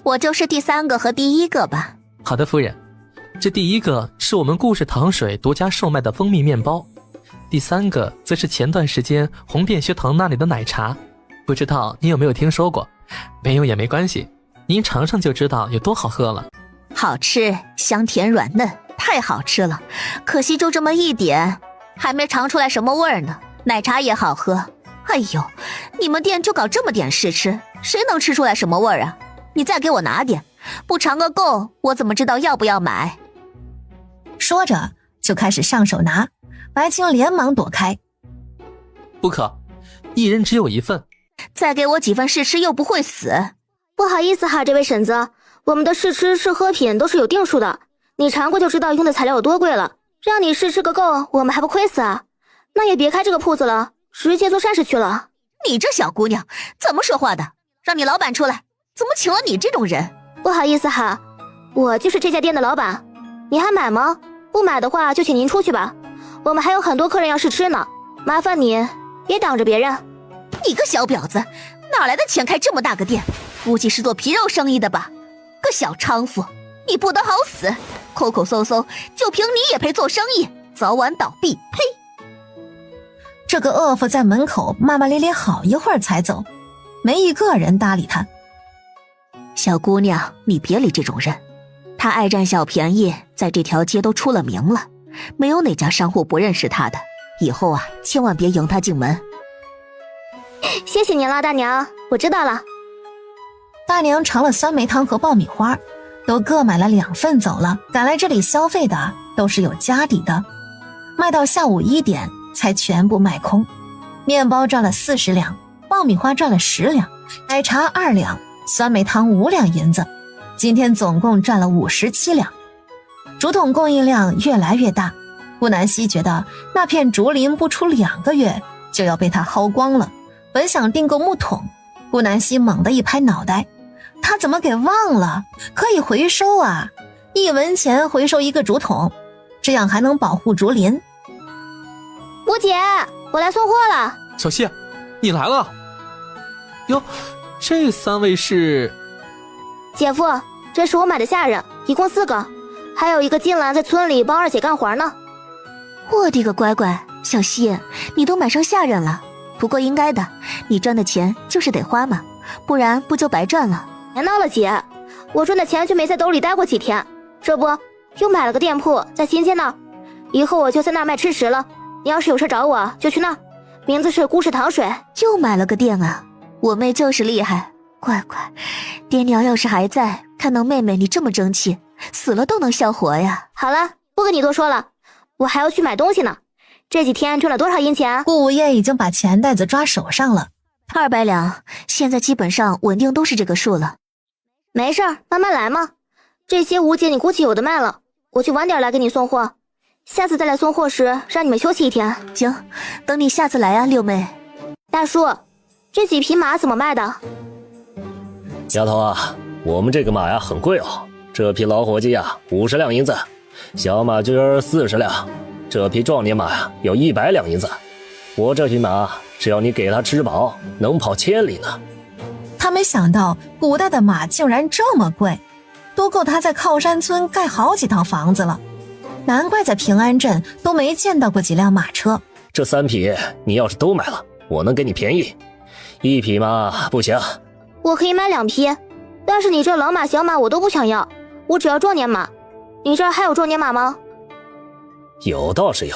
我就是第3个和第1个吧。好的，夫人。这第1个是我们故事糖水独家售卖的蜂蜜面包，第3个则是前段时间红遍学堂那里的奶茶，不知道你有没有听说过？没有也没关系，您尝尝就知道有多好喝了。好吃，香甜软嫩，太好吃了，可惜就这么一点，还没尝出来什么味儿呢。奶茶也好喝，哎呦，你们店就搞这么点试吃，谁能吃出来什么味儿啊？你再给我拿点，不尝个够，我怎么知道要不要买？说着就开始上手拿，白青连忙躲开。不可，一人只有1份。再给我几份试吃又不会死。不好意思哈，这位婶子，我们的试吃试喝品都是有定数的，你尝过就知道用的材料有多贵了，让你试吃个够，我们还不亏死啊？那也别开这个铺子了，直接做善事去了。你这小姑娘怎么说话的？让你老板出来，怎么请了你这种人？不好意思哈，我就是这家店的老板，你还买吗？不买的话就请您出去吧，我们还有很多客人要试吃呢，麻烦你别挡着别人。你个小婊子，哪来的钱开这么大个店？估计是做皮肉生意的吧？个小娼妇，你不得好死！抠抠搜搜，就凭你也配做生意？早晚倒闭！呸！这个恶妇在门口骂骂咧咧好一会儿才走，没一个人搭理他。小姑娘，你别理这种人，他爱占小便宜，在这条街都出了名了，没有哪家商户不认识他的。以后啊，千万别迎他进门。谢谢您了，大娘，我知道了。大娘尝了酸梅汤和爆米花，都各买了2份走了。赶来这里消费的都是有家底的，卖到下午1点才全部卖空。面包赚了40两，爆米花赚了10两，奶茶2两，酸梅汤5两银子，今天总共赚了57两。竹筒供应量越来越大，顾南希觉得那片竹林不出2个月就要被他薅光了，本想订购木桶，顾南希猛地一拍脑袋，他怎么给忘了可以回收啊？1文钱回收1个竹筒，这样还能保护竹林。吴姐，我来送货了。小希，你来了。哟，这3位是？姐夫，这是我买的下人，一共4个，还有一个金兰在村里帮二姐干活呢。我的个乖乖，小希，你都买上下人了，不过应该的，你赚的钱就是得花嘛，不然不就白赚了。别闹了姐，我赚的钱就没在兜里待过几天，这不又买了个店铺在新街那儿，以后我就在那儿卖吃食了，你要是有事找我就去那儿，名字是故事糖水。又买了个店啊，我妹就是厉害，乖乖，爹娘要是还在，看到妹妹你这么争气，死了都能笑活呀。好了，不跟你多说了，我还要去买东西呢。这几天赚了多少银钱？顾无业已经把钱袋子抓手上了。200两，现在基本上稳定都是这个数了。没事儿，慢慢来嘛。这些吴姐你估计有的卖了，我去晚点来给你送货，下次再来送货时让你们休息1天。行，等你下次来啊，六妹。大叔，这几匹马怎么卖的？丫头啊，我们这个马呀很贵哦，这匹老伙计呀50两银子，小马驹儿40两，这匹壮年马呀要100两银子。我这匹马只要你给它吃饱，能跑1000里呢。他没想到古代的马竟然这么贵，都够他在靠山村盖好几套房子了。难怪在平安镇都没见到过几辆马车。这3匹你要是都买了，我能给你便宜，1匹嘛不行。我可以买2匹，但是你这老马小马我都不想要，我只要壮年马。你这儿还有壮年马吗？有倒是有，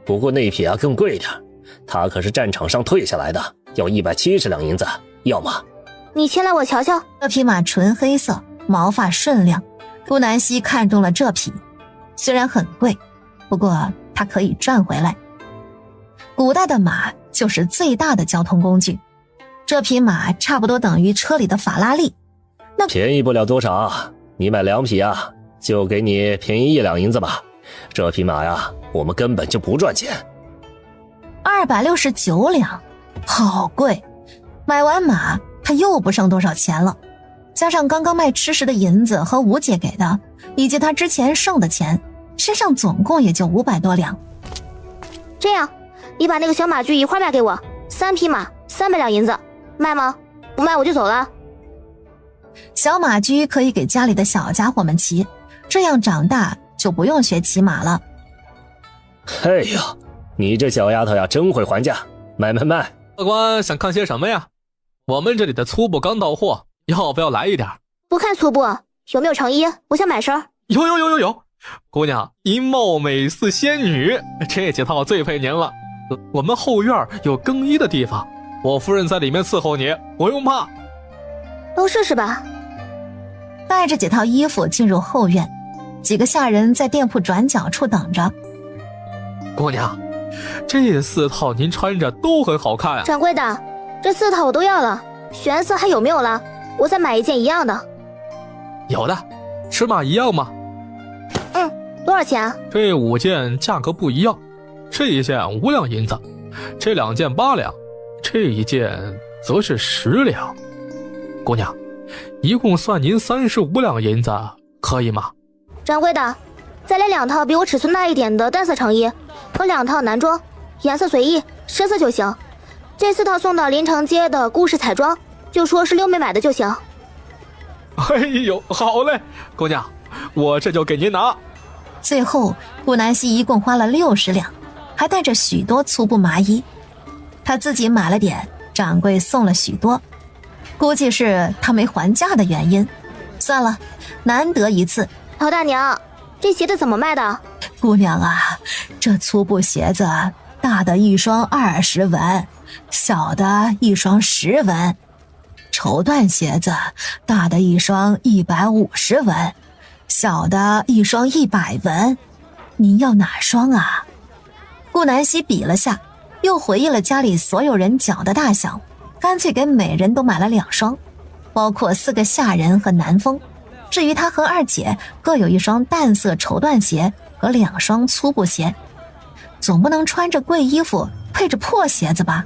不过那匹啊更贵一点，它可是战场上退下来的，要170两银子，要吗？你牵来我瞧瞧。这匹马纯黑色，毛发顺亮，顾南希看中了这匹，虽然很贵，不过它可以赚回来。古代的马就是最大的交通工具，这匹马差不多等于车里的法拉利。那便宜不了多少，你买2匹啊，就给你便宜1两银子吧，这匹马呀，我们根本就不赚钱。269两，好贵！买完马，他又不剩多少钱了。加上刚刚卖吃食的银子和吴姐给的，以及他之前剩的钱，身上总共也就500多两。这样，你把那个小马驹一块卖给我，3匹马，300两银子，卖吗？不卖我就走了。小马驹可以给家里的小家伙们骑，这样长大就不用学骑马了。哎呀，你这小丫头呀，真会还价！卖！客官想看些什么呀？我们这里的粗布刚到货，要不要来一点？不看粗布，有没有成衣？我想买身。有，姑娘一貌美似仙女，这几套最配您了。我们后院有更衣的地方，我夫人在里面伺候你，不用怕。都试试吧。带着几套衣服进入后院，几个下人在店铺转角处等着。姑娘，这4套您穿着都很好看啊。掌柜的，这4套我都要了，选色还有没有了？我再买一件一样的。有的，尺码一样吗？多少钱？这5件价格不一样，这一件5两银子，这2件8两，这一件则是10两。姑娘，一共算您35两银子，可以吗？掌柜的，再来2套比我尺寸大一点的淡色成衣和2套男装，颜色随意，深色就行。这4套送到临城街的顾氏彩妆，就说是六妹买的就行。哎呦，好嘞，姑娘，我这就给您拿。最后顾南希一共花了60两，还带着许多粗布麻衣。他自己买了点，掌柜送了许多，估计是他没还价的原因。算了，难得一次。陶大娘，这鞋子怎么卖的？姑娘啊，这粗布鞋子大的一双20文，小的一双10文。绸缎鞋子大的一双150文，小的一双100文。您要哪双啊？顾南希比了下，又回忆了家里所有人脚的大小，干脆给每人都买了2双，包括4个下人和南风。至于他和二姐各有1双淡色绸缎鞋和2双粗布鞋，总不能穿着贵衣服配着破鞋子吧。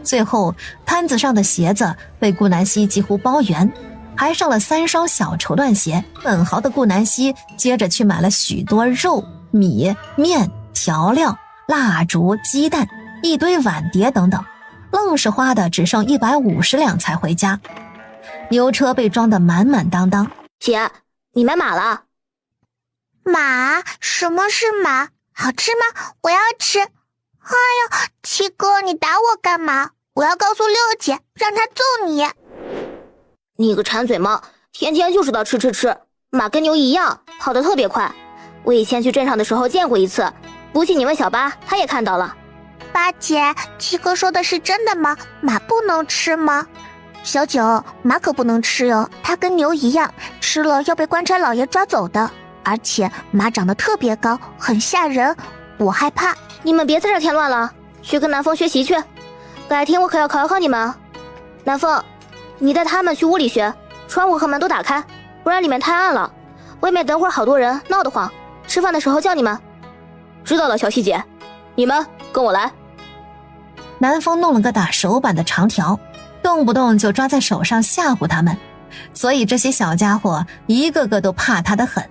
最后摊子上的鞋子被顾南希几乎包圆，还剩了3双小绸缎鞋。本豪的顾南希接着去买了许多肉、米、面、调料、蜡烛、鸡蛋，一堆碗碟等等，愣是花的只剩150两才回家。牛车被装得满满当当。姐，你买马了？马？什么是马？好吃吗？我要吃。哎呀，七哥，你打我干嘛？我要告诉六姐，让她揍你。你个馋嘴猫，天天就知道吃。马跟牛一样，跑得特别快。我以前去镇上的时候见过一次，不信你问小八，他也看到了。八姐，七哥说的是真的吗？马不能吃吗？小九，马可不能吃哟，它跟牛一样，吃了要被官差老爷抓走的。而且马长得特别高，很吓人，我害怕。你们别在这添乱了，去跟南风学习去。改天我可要考考你们。南风，你带他们去屋里学，窗户和门都打开，不然里面太暗了。外面等会儿好多人，闹得慌。吃饭的时候叫你们。知道了，小希姐，你们跟我来。南风弄了个打手板的长条，动不动就抓在手上吓唬他们，所以这些小家伙一个个都怕他的很。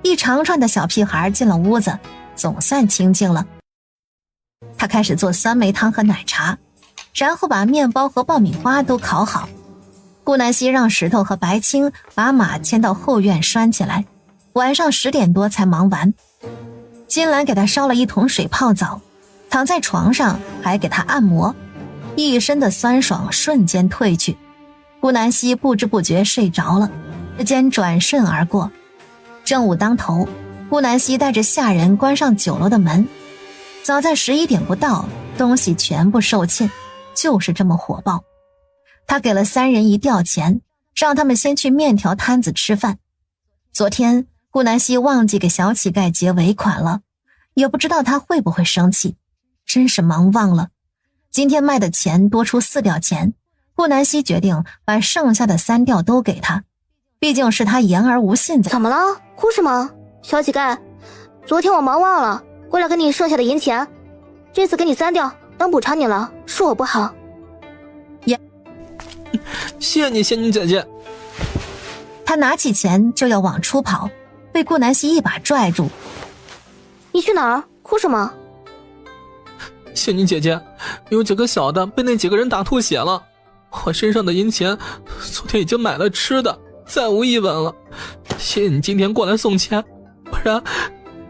一长串的小屁孩进了屋子，总算清静了。他开始做酸梅汤和奶茶，然后把面包和爆米花都烤好。顾南希让石头和白青把马牵到后院拴起来，晚上10点多才忙完。金兰给他烧了一桶水泡澡，躺在床上还给他按摩，一身的酸爽瞬间褪去。顾南希不知不觉睡着了，时间转瞬而过。正午当头，顾南希带着下人关上酒楼的门。早在11点不到，东西全部售罄，就是这么火爆。他给了3人一吊钱，让他们先去面条摊子吃饭。昨天顾南希忘记给小乞丐结尾款了，也不知道他会不会生气，真是忙忘了。今天卖的钱多出4吊钱，顾南希决定把剩下的3吊都给他，毕竟是他言而无信的。怎么了？哭什么？小乞丐，昨天我忙忘了回来给你剩下的银钱，这次给你3吊，当补偿你了，是我不好。谢谢你，仙女姐姐。他拿起钱就要往出跑，被顾南希一把拽住。你去哪儿？哭什么？仙女姐姐，有几个小的被那几个人打吐血了，我身上的银钱昨天已经买了吃的，再无一文了。谢谢你今天过来送钱，不然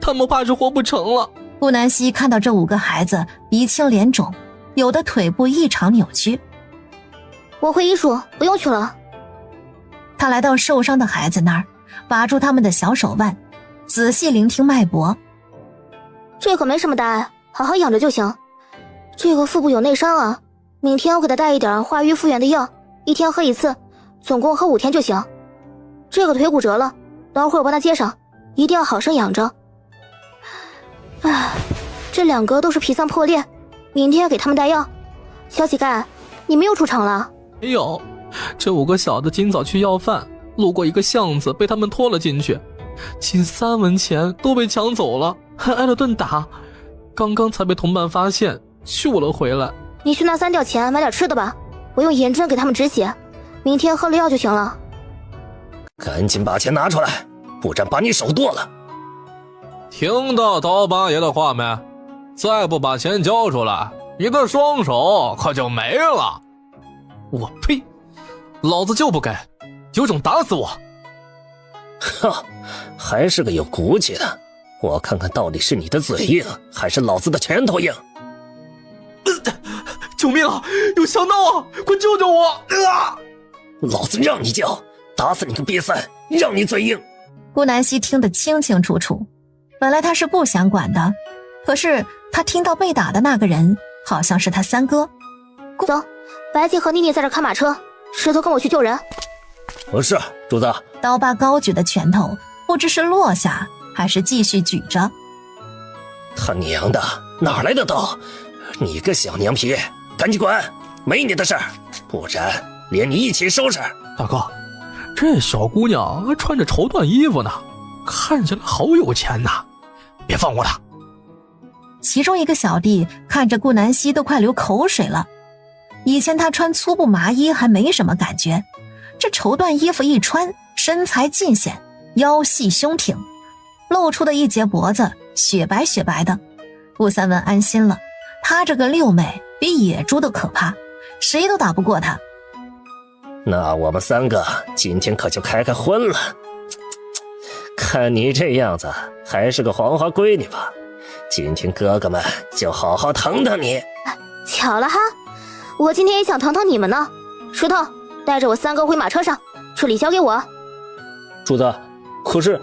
他们怕是活不成了。顾南希看到这5个孩子鼻青脸肿，有的腿部异常扭曲。我会医术，不用去了。他来到受伤的孩子那儿，把住他们的小手腕，仔细聆听脉搏。这可没什么大碍，好好养着就行。这个腹部有内伤啊，明天我给他带一点化瘀复原的药，1天喝1次，总共喝5天就行。这个腿骨折了，等会儿我帮他接上，一定要好生养着。唉，这2个都是脾脏破裂，明天给他们带药。小乞丐，你们又出场了？没有，这5个小的今早去要饭，路过一个巷子，被他们拖了进去，近3文钱都被抢走了，还挨了顿打，刚刚才被同伴发现，救了回来。你去拿3吊钱买点吃的吧，我用银针给他们止血，明天喝了药就行了。赶紧把钱拿出来，不然把你手剁了。听到刀八爷的话没？再不把钱交出来，你的双手可就没了。我呸！老子就不给，有种打死我！哈，还是个有骨气的，我看看到底是你的嘴硬，还是老子的拳头硬。救命啊！有强盗啊！快救救我！老子让你叫，打死你个瘪三，让你嘴硬。顾南希听得清清楚楚，本来他是不想管的，可是他听到被打的那个人好像是他3哥。走，白姐和妮妮在这看马车，石头跟我去救人。是，主子。刀疤高举的拳头不知是落下还是继续举着。他娘的，哪来的刀？你个小娘皮，赶紧滚，没你的事儿，不然连你一起收拾。大哥，这小姑娘还穿着绸缎衣服呢，看起来好有钱呐，别放过她。其中一个小弟看着顾南希都快流口水了，以前他穿粗布麻衣还没什么感觉，这绸缎衣服一穿，身材尽显，腰细胸挺，露出的一截脖子雪白雪白的。顾三文安心了，他这个六妹比野猪都可怕，谁都打不过他。那我们3个今天可就开荤了。看你这样子，还是个黄花闺女吧？今天哥哥们就好好疼疼你。巧了哈，我今天也想疼疼你们呢。石头，带着我3哥回马车上，这里交给我。主子，可是……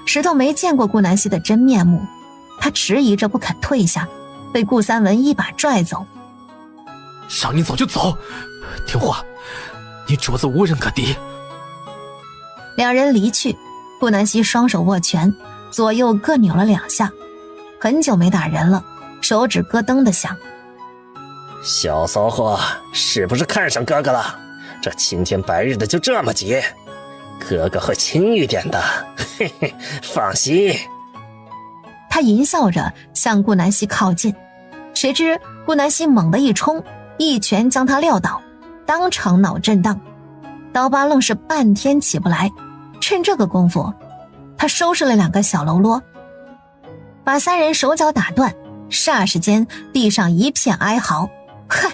石头没见过顾南希的真面目，他迟疑着不肯退下，被顾三文一把拽走。让你走就走，听话，你主子无人可敌。2人离去，顾南希双手握拳，左右各扭了2下，很久没打人了，手指咯噔的响。小骚货是不是看上哥哥了？这青天白日的就这么急？哥哥会轻一点的，嘿嘿，放心。他淫笑着向顾南希靠近，谁知顾南希猛地一冲，一拳将他撂倒，当场脑震荡。刀疤愣是半天起不来，趁这个功夫，他收拾了2个小喽啰，把3人手脚打断，霎时间地上一片哀嚎。嗨，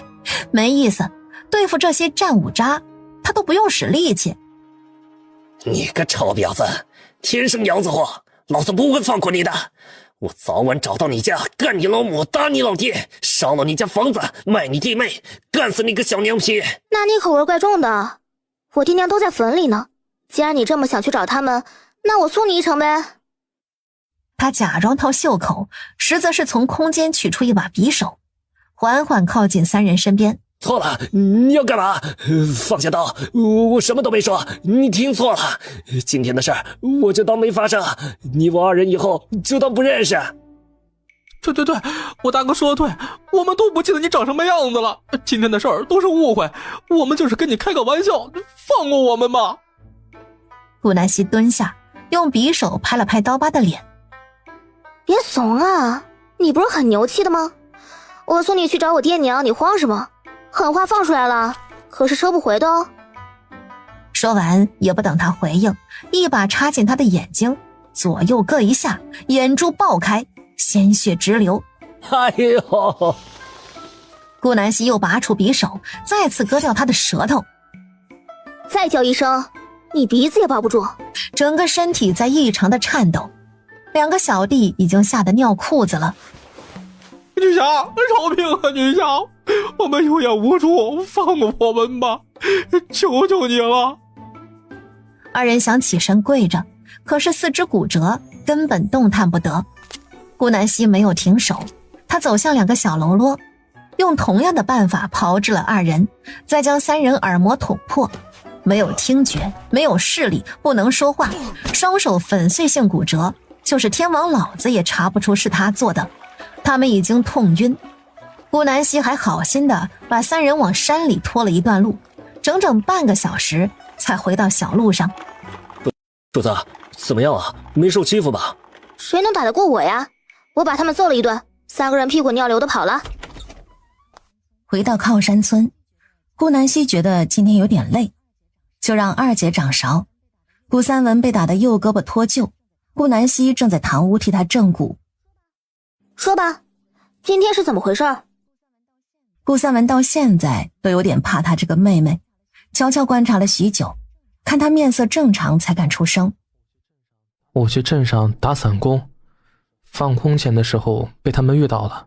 没意思，对付这些战五渣，他都不用使力气。你个臭婊子，天生腰子货，老子不会放过你的！我早晚找到你家，干你老母，打你老爹，烧了你家房子，卖你弟妹，干死你个小娘皮！那你口味怪重的，我爹娘都在坟里呢。既然你这么想去找他们，那我送你一程呗。他假装掏袖口，实则是从空间取出一把匕首，缓缓靠近3人身边。错了，你要干嘛？放下刀，我什么都没说，你听错了。今天的事儿我就当没发生，你我2人以后就当不认识。对，我大哥说的对，我们都不记得你长什么样子了。今天的事儿都是误会，我们就是跟你开个玩笑，放过我们吧。顾南希蹲下，用匕首拍了拍刀疤的脸，别怂啊，你不是很牛气的吗？我送你去找我爹娘，你慌什么？狠话放出来了，可是收不回的哦。说完也不等他回应，一把插进他的眼睛，左右各一下，眼珠爆开，鲜血直流。哎呦！顾南希又拔出匕首，再次割掉他的舌头。再叫一声，你鼻子也保不住。整个身体在异常的颤抖，两个小弟已经吓得尿裤子了。女侠，饶命啊！女侠，我们有眼无珠，放过我们吧，求求你了。二人想起身跪着，可是四肢骨折，根本动弹不得。顾南希没有停手，他走向两个小喽啰，用同样的办法炮制了二人，再将三人耳膜捅破。没有听觉，没有视力，不能说话，双手粉碎性骨折，就是天王老子也查不出是他做的。他们已经痛晕，顾南希还好心的把三人往山里拖了一段路，整整半个小时才回到小路上。主子，怎么样啊？没受欺负吧？谁能打得过我呀？我把他们揍了一顿，三个人屁滚尿流的跑了。回到靠山村，顾南希觉得今天有点累，就让二姐掌勺。顾三文被打得右胳膊脱臼，顾南希正在堂屋替他正骨。说吧，今天是怎么回事？顾三文到现在都有点怕他这个妹妹，悄悄观察了许久，看他面色正常才敢出声。我去镇上打散工，放工钱的时候被他们遇到了，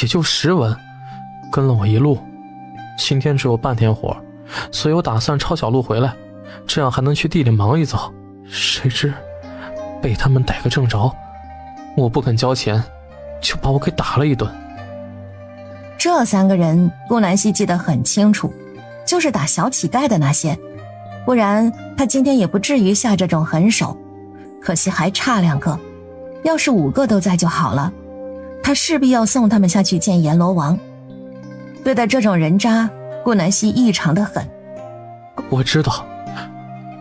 也就10文，跟了我一路。今天只有半天活，所以我打算抄小路回来，这样还能去地里忙一遭。谁知被他们逮个正着，我不肯交钱，就把我给打了一顿。这三个人顾南希记得很清楚，就是打小乞丐的那些，不然他今天也不至于下这种狠手。可惜还差2个，要是5个都在就好了，他势必要送他们下去见阎罗王。对待这种人渣，顾南希异常的狠。我知道，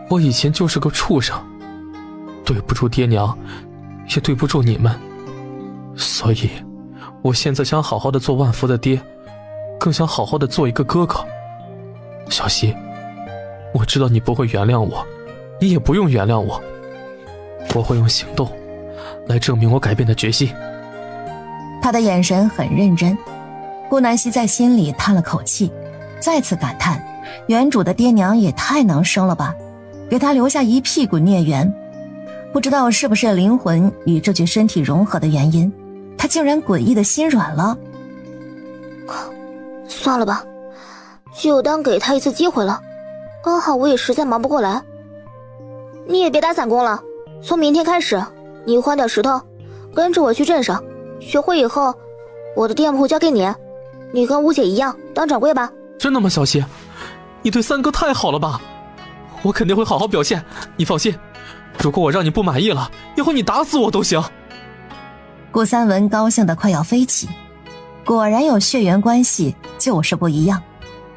我以前就是个畜生，对不住爹娘，也对不住你们，所以我现在想好好的做万福的爹，更想好好的做一个哥哥。小希，我知道你不会原谅我，你也不用原谅我，我会用行动来证明我改变的决心。他的眼神很认真，顾南希在心里叹了口气，再次感叹原主的爹娘也太能生了吧，给他留下一屁股孽缘。不知道是不是灵魂与这具身体融合的原因，他竟然诡异的心软了。算了吧，就当给他一次机会了，刚好我也实在忙不过来。你也别打散工了，从明天开始你换点石头，跟着我去镇上，学会以后我的店铺交给你，你跟吴姐一样当掌柜吧。真的吗？小希，你对三哥太好了吧，我肯定会好好表现，你放心，如果我让你不满意了，以后你打死我都行。顾三文高兴得快要飞起，果然有血缘关系就是不一样，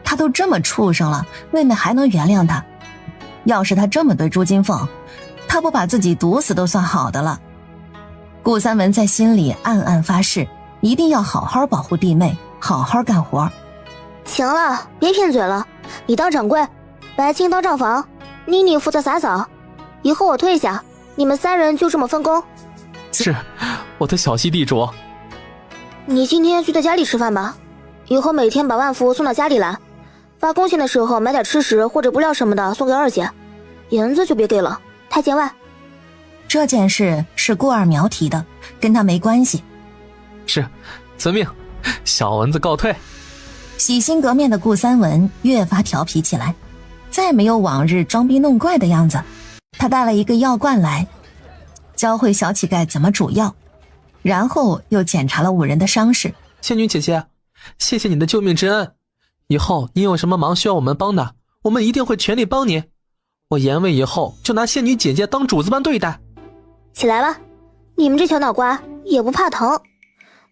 他都这么畜生了，妹妹还能原谅他？要是他这么对朱金凤，他不把自己毒死都算好的了。顾三文在心里暗暗发誓，一定要好好保护弟妹，好好干活。行了，别贫嘴了，你当掌柜，白青当账房，妮妮负责洒扫，以后我退下，你们3人就这么分工。是，我的小希地主。你今天去在家里吃饭吧，以后每天把万福送到家里来，发工钱的时候买点吃食或者布料什么的送给二姐，银子就别给了，太见外。这件事是顾二苗提的，跟他没关系。是，遵命，小蚊子告退。洗心革面的顾三文越发调皮起来，再没有往日装逼弄怪的样子。他带了一个药罐来，教会小乞丐怎么煮药，然后又检查了5人的伤势。仙女姐姐，谢谢你的救命之恩，以后你有什么忙需要我们帮的，我们一定会全力帮你。我阎卫以后就拿仙女姐姐当主子般对待。起来吧，你们这小脑瓜也不怕疼，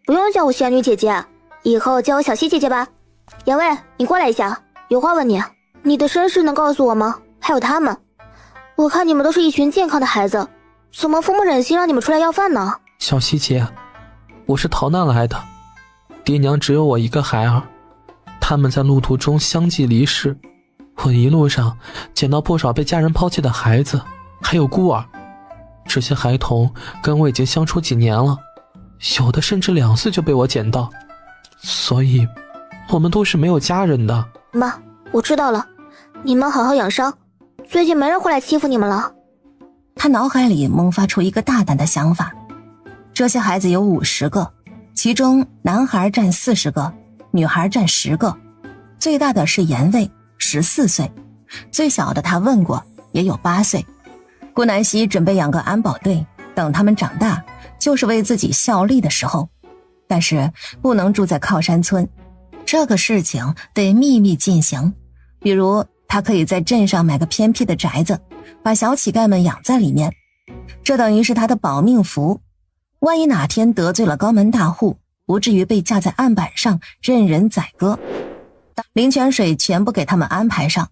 不用叫我仙女姐姐，以后叫我小希姐姐吧。阎卫，你过来一下，有话问你，你的身世能告诉我吗？还有他们，我看你们都是一群健康的孩子，怎么父母忍心让你们出来要饭呢？小西姐，我是逃难来的，爹娘只有我一个孩儿，他们在路途中相继离世，我一路上捡到不少被家人抛弃的孩子，还有孤儿。这些孩童跟我已经相处几年了，有的甚至2岁就被我捡到，所以我们都是没有家人的。妈，我知道了，你们好好养伤，最近没人会来欺负你们了。他脑海里萌发出一个大胆的想法，这些孩子有50个，其中男孩占40个，女孩占10个，最大的是严卫，14岁，最小的他问过，也有8岁。顾南希准备养个安保队，等他们长大，就是为自己效力的时候。但是不能住在靠山村，这个事情得秘密进行。比如他可以在镇上买个偏僻的宅子，把小乞丐们养在里面，这等于是他的保命符。万一哪天得罪了高门大户，不至于被架在案板上任人宰割。灵泉水全部给他们安排上，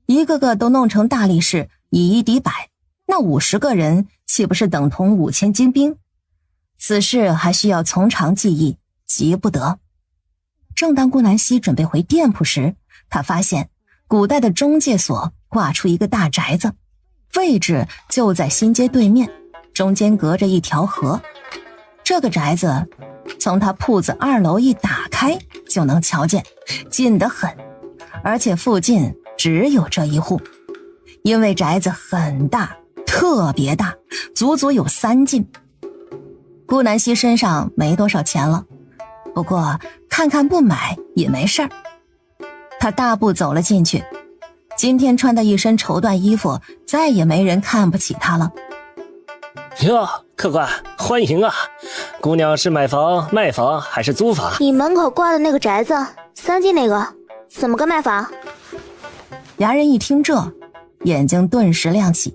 一个个都弄成大力士，以1敌100，那50个人岂不是等同5000精兵？此事还需要从长计议，急不得。正当顾南希准备回店铺时，他发现古代的中介所挂出一个大宅子，位置就在新街对面，中间隔着一条河。这个宅子从他铺子2楼一打开就能瞧见，近得很，而且附近只有这一户。因为宅子很大，特别大，足足有3进。顾南希身上没多少钱了，不过看看不买也没事儿。他大步走了进去，今天穿的一身绸缎衣服，再也没人看不起他了。哟，客官，欢迎啊！姑娘是买房、卖房还是租房？你门口挂的那个宅子，3进那个，怎么个卖法？衙人一听这，眼睛顿时亮起。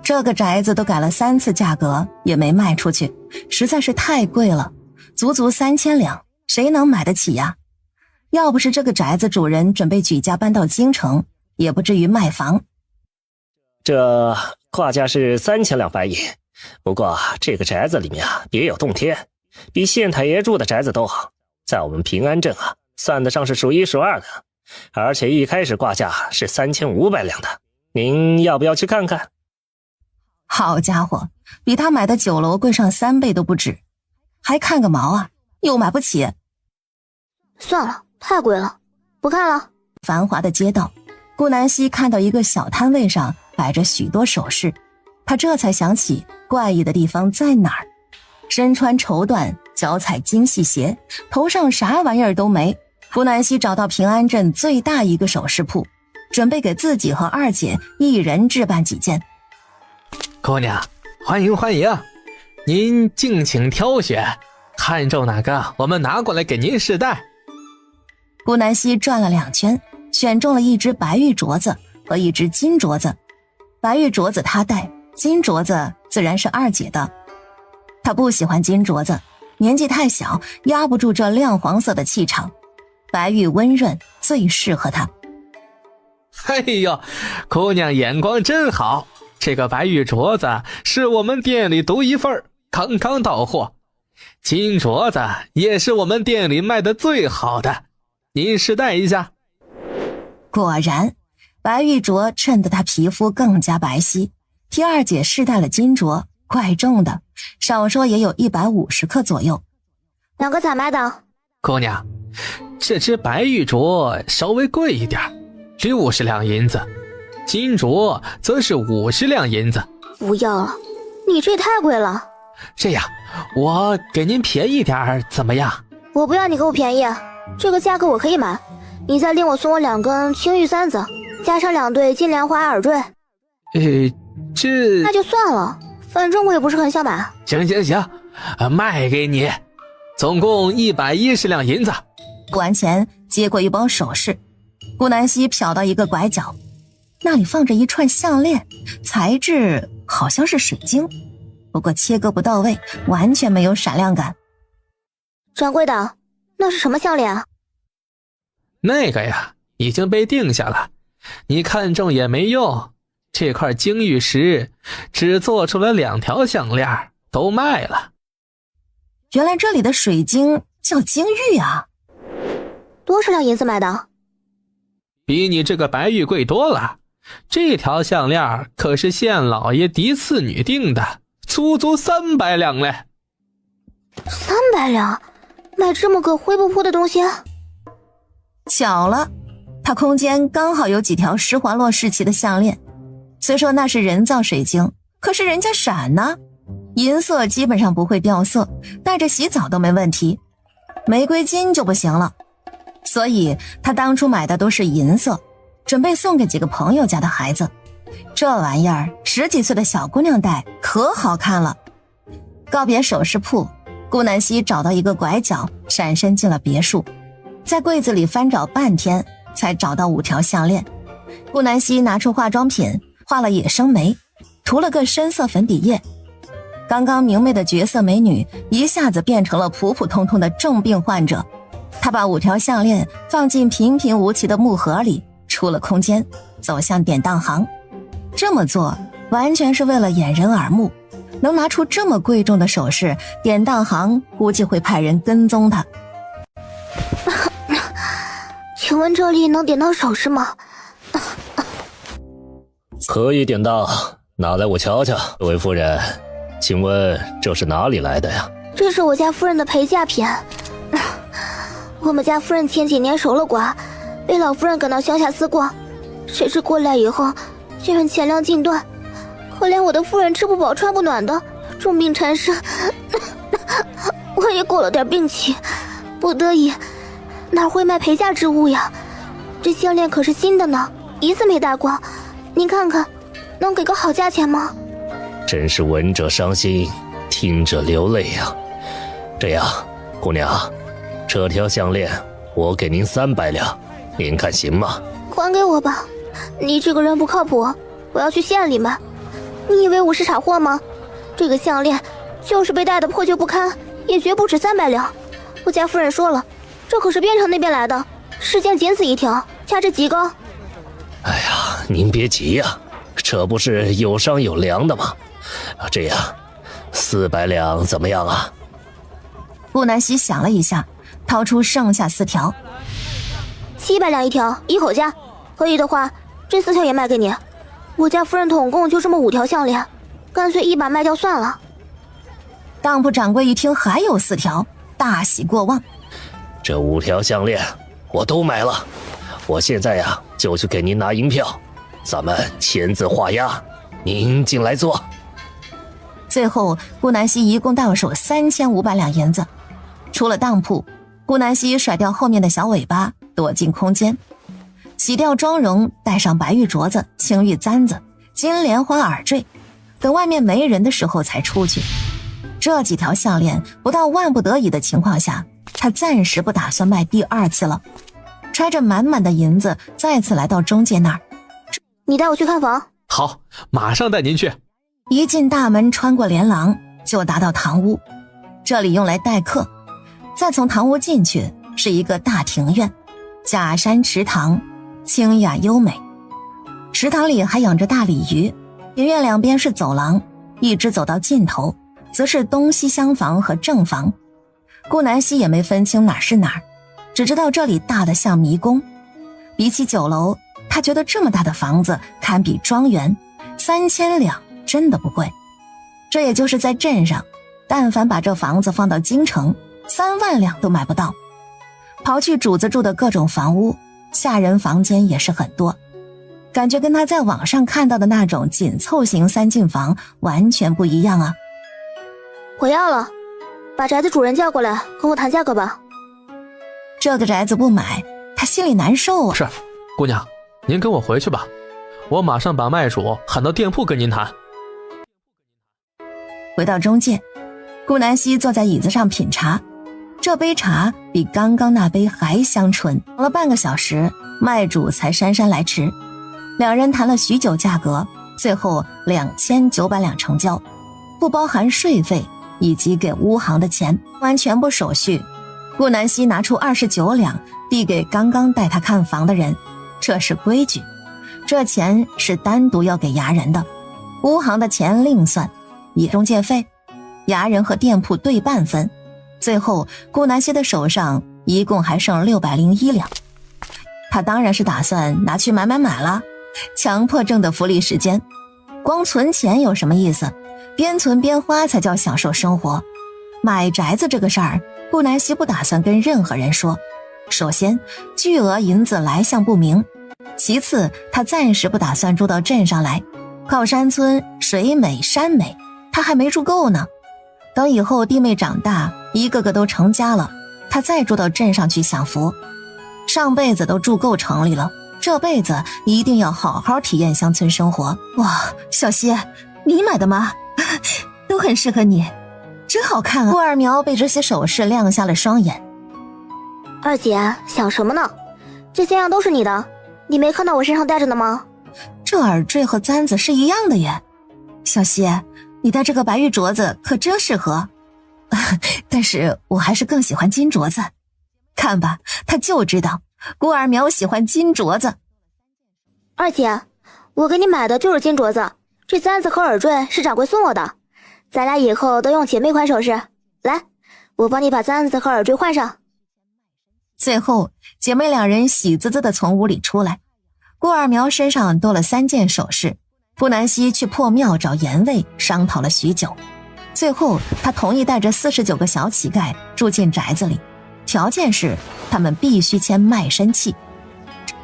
这个宅子都改了3次价格，也没卖出去，实在是太贵了，足足3000两，谁能买得起呀？要不是这个宅子主人准备举家搬到京城，也不至于卖房。这挂价是3000两白银，不过这个宅子里面别有洞天，比县太爷住的宅子都好，在我们平安镇算得上是数1数2的，而且一开始挂价是3500两的，您要不要去看看？好家伙，比他买的酒楼贵上3倍都不止，还看个毛啊，又买不起。算了，太贵了，不看了。繁华的街道，顾南希看到一个小摊位上摆着许多首饰，他这才想起怪异的地方在哪儿。身穿绸缎，脚踩精细鞋，头上啥玩意儿都没。顾南希找到平安镇最大一个首饰铺，准备给自己和2姐一人置办几件。姑娘，欢迎欢迎，您敬请挑选，看中哪个我们拿过来给您试戴。顾南希转了2圈，选中了一只白玉镯子和一只金镯子。白玉镯子他戴，金镯子自然是2姐的。他不喜欢金镯子，年纪太小，压不住这亮黄色的气场。白玉温润，最适合他。哎呦，姑娘眼光真好，这个白玉镯子是我们店里独一份，刚刚到货。金镯子也是我们店里卖的最好的，您试戴一下。果然，白玉镯衬得她皮肤更加白皙。替2姐试戴了金镯，怪重的，少说也有150克左右。两个咋卖的？姑娘，这只白玉镯稍微贵一点，60两银子，金镯则是50两银子。不要了，你这也太贵了。这样，我给您便宜点怎么样？我不要你给我便宜，这个价格我可以买，你再另我送我2根青玉簪子，加上2对金莲花耳坠。这那就算了，反正我也不是很想买。行，卖给你，总共110两银子。付完钱，接过一包首饰。顾南希瞟到一个拐角，那里放着一串项链，材质好像是水晶，不过切割不到位，完全没有闪亮感。掌柜的，那是什么项链啊？那个呀，已经被定下了，你看中也没用。这块晶玉石只做出了2条项链，都卖了。原来这里的水晶叫晶玉啊！多少两银子买的？比你这个白玉贵多了。这条项链可是县老爷嫡次女定的，足足300两嘞。300两？买这么个灰扑扑的东西？巧了，他空间刚好有几条施华洛世奇的项链。虽说那是人造水晶，可是人家闪呢，银色基本上不会掉色，带着洗澡都没问题。玫瑰金就不行了，所以他当初买的都是银色，准备送给几个朋友家的孩子。这玩意儿10几岁的小姑娘戴可好看了。告别首饰铺，顾南希找到一个拐角，闪身进了别墅，在柜子里翻找半天才找到5条项链。顾南希拿出化妆品，画了野生眉，涂了个深色粉底液。刚刚明媚的绝色美女一下子变成了普普通通的重病患者。她把5条项链放进平平无奇的木盒里，出了空间，走向典当行。这么做完全是为了掩人耳目，能拿出这么贵重的首饰，典当行估计会派人跟踪他。请问这里能点到首饰吗？可以典当，拿来我瞧瞧。这位夫人，请问这是哪里来的呀？这是我家夫人的陪嫁品。我们家夫人前几年守了寡，被老夫人赶到乡下思过，谁知过来以后竟然钱粮尽断，可怜我的夫人吃不饱穿不暖的，重病缠身。我也过了点病期，不得已哪会卖陪嫁之物呀？这项链可是新的呢，一次没戴过，您看看能给个好价钱吗？真是闻者伤心，听者流泪呀。这样，姑娘，这条项链我给您300两，您看行吗？还给我吧，你这个人不靠谱，我要去县里买。你以为我是傻货吗？这个项链就是被戴得破旧不堪，也绝不止300两。我家夫人说了，这可是边城那边来的，10件仅此一条，价值极高。哎呀，您别急呀，这不是有商有量的吗？这样，400两怎么样啊？顾南希想了一下，掏出剩下4条。700两一条，一口价。可以的话，这4条也卖给你。我家夫人统共就这么5条项链，干脆一把卖掉算了。当铺掌柜一听还有4条，大喜过望。这5条项链我都买了，我现在呀就去给您拿银票，咱们签字画押，您进来坐。最后顾南希一共到手3500两银子。出了当铺，顾南希甩掉后面的小尾巴，躲进空间，洗掉妆容，戴上白玉镯子、青玉簪子、金莲花耳坠，等外面没人的时候才出去。这几条项链不到万不得已的情况下，他暂时不打算卖第2次了。揣着满满的银子，再次来到中介那儿。你带我去看房。好，马上带您去。一进大门，穿过连廊就达到堂屋，这里用来待客。再从堂屋进去是一个大庭院，假山池塘，清雅优美。池塘里还养着大鲤鱼，庭院两边是走廊，一直走到尽头则是东西厢房和正房。顾南希也没分清哪是哪儿，只知道这里大得像迷宫。比起酒楼，他觉得这么大的房子堪比庄园，3000两真的不贵。这也就是在镇上，但凡把这房子放到京城，3万两都买不到。刨去主子住的各种房屋，下人房间也是很多，感觉跟他在网上看到的那种紧凑型3进房完全不一样啊。我要了，把宅子主人叫过来跟我谈价格吧。这个宅子不买，他心里难受啊。是，姑娘，您跟我回去吧，我马上把卖主喊到店铺跟您谈。回到中介，顾南希坐在椅子上品茶，这杯茶比刚刚那杯还香醇。等了半个小时，卖主才姗姗来迟。两人谈了许久价格，最后2900两成交，不包含税费以及给屋行的钱。完全部手续，顾南希拿出29两递给刚刚带他看房的人，这是规矩，这钱是单独要给衙人的，屋行的钱另算，也中介费，衙人和店铺对半分，最后顾南希的手上一共还剩601两，他当然是打算拿去买了。强迫症的福利时间，光存钱有什么意思？边存边花才叫享受生活。买宅子这个事儿，顾南希不打算跟任何人说。首先，巨额银子来向不明；其次，他暂时不打算住到镇上来。靠山村水美山美，他还没住够呢。等以后弟妹长大，一个个都成家了，他再住到镇上去享福。上辈子都住够城里了，这辈子一定要好好体验乡村生活。哇，小希，你买的吗？都很适合你，真好看啊！顾二苗被这些首饰亮瞎了双眼。二姐想什么呢？这些样都是你的，你没看到我身上戴着的吗？这耳坠和簪子是一样的耶。小希，你戴这个白玉镯子可真适合。但是我还是更喜欢金镯子。看吧，他就知道顾二苗喜欢金镯子。二姐，我给你买的就是金镯子，这簪子和耳坠是掌柜送我的，咱俩以后都用姐妹款首饰。来，我帮你把簪子和耳坠换上。最后，姐妹两人喜滋滋地从屋里出来。顾二苗身上多了3件首饰，顾南希去破庙找盐味商讨了许久，最后他同意带着49个小乞丐住进宅子里，条件是他们必须签卖身契。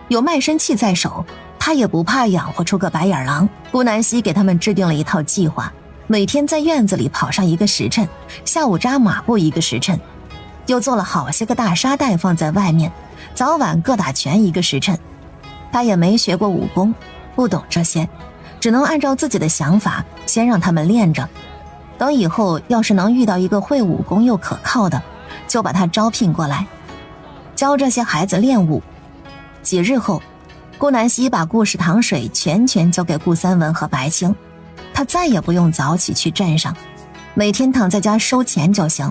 有卖身契在手，他也不怕养活出个白眼狼。顾南希给他们制定了一套计划，每天在院子里跑上1个时辰，下午扎马步1个时辰，又做了好些个大沙袋放在外面，早晚各打拳1个时辰。他也没学过武功，不懂这些，只能按照自己的想法先让他们练着，等以后要是能遇到一个会武功又可靠的，就把他招聘过来，教这些孩子练武。几日后，顾南希把顾氏糖水全交给顾三文和白青，他再也不用早起去镇上，每天躺在家收钱就行。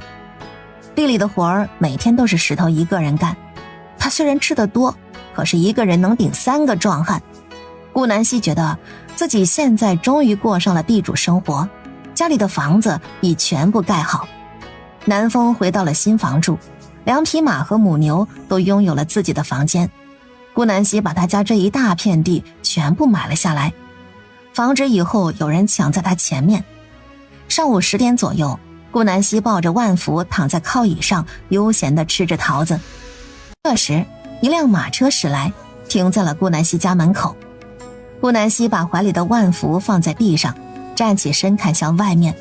地里的活儿每天都是石头一个人干，他虽然吃得多，可是一个人能顶3个壮汉。顾南希觉得自己现在终于过上了地主生活，家里的房子已全部盖好。南风回到了新房住，2匹马和母牛都拥有了自己的房间。顾南希把他家这一大片地全部买了下来，防止以后有人抢在他前面。上午10点左右，顾南希抱着万福躺在靠椅上悠闲地吃着桃子。这时一辆马车驶来，停在了顾南希家门口。顾南希把怀里的万福放在地上，站起身看向外面。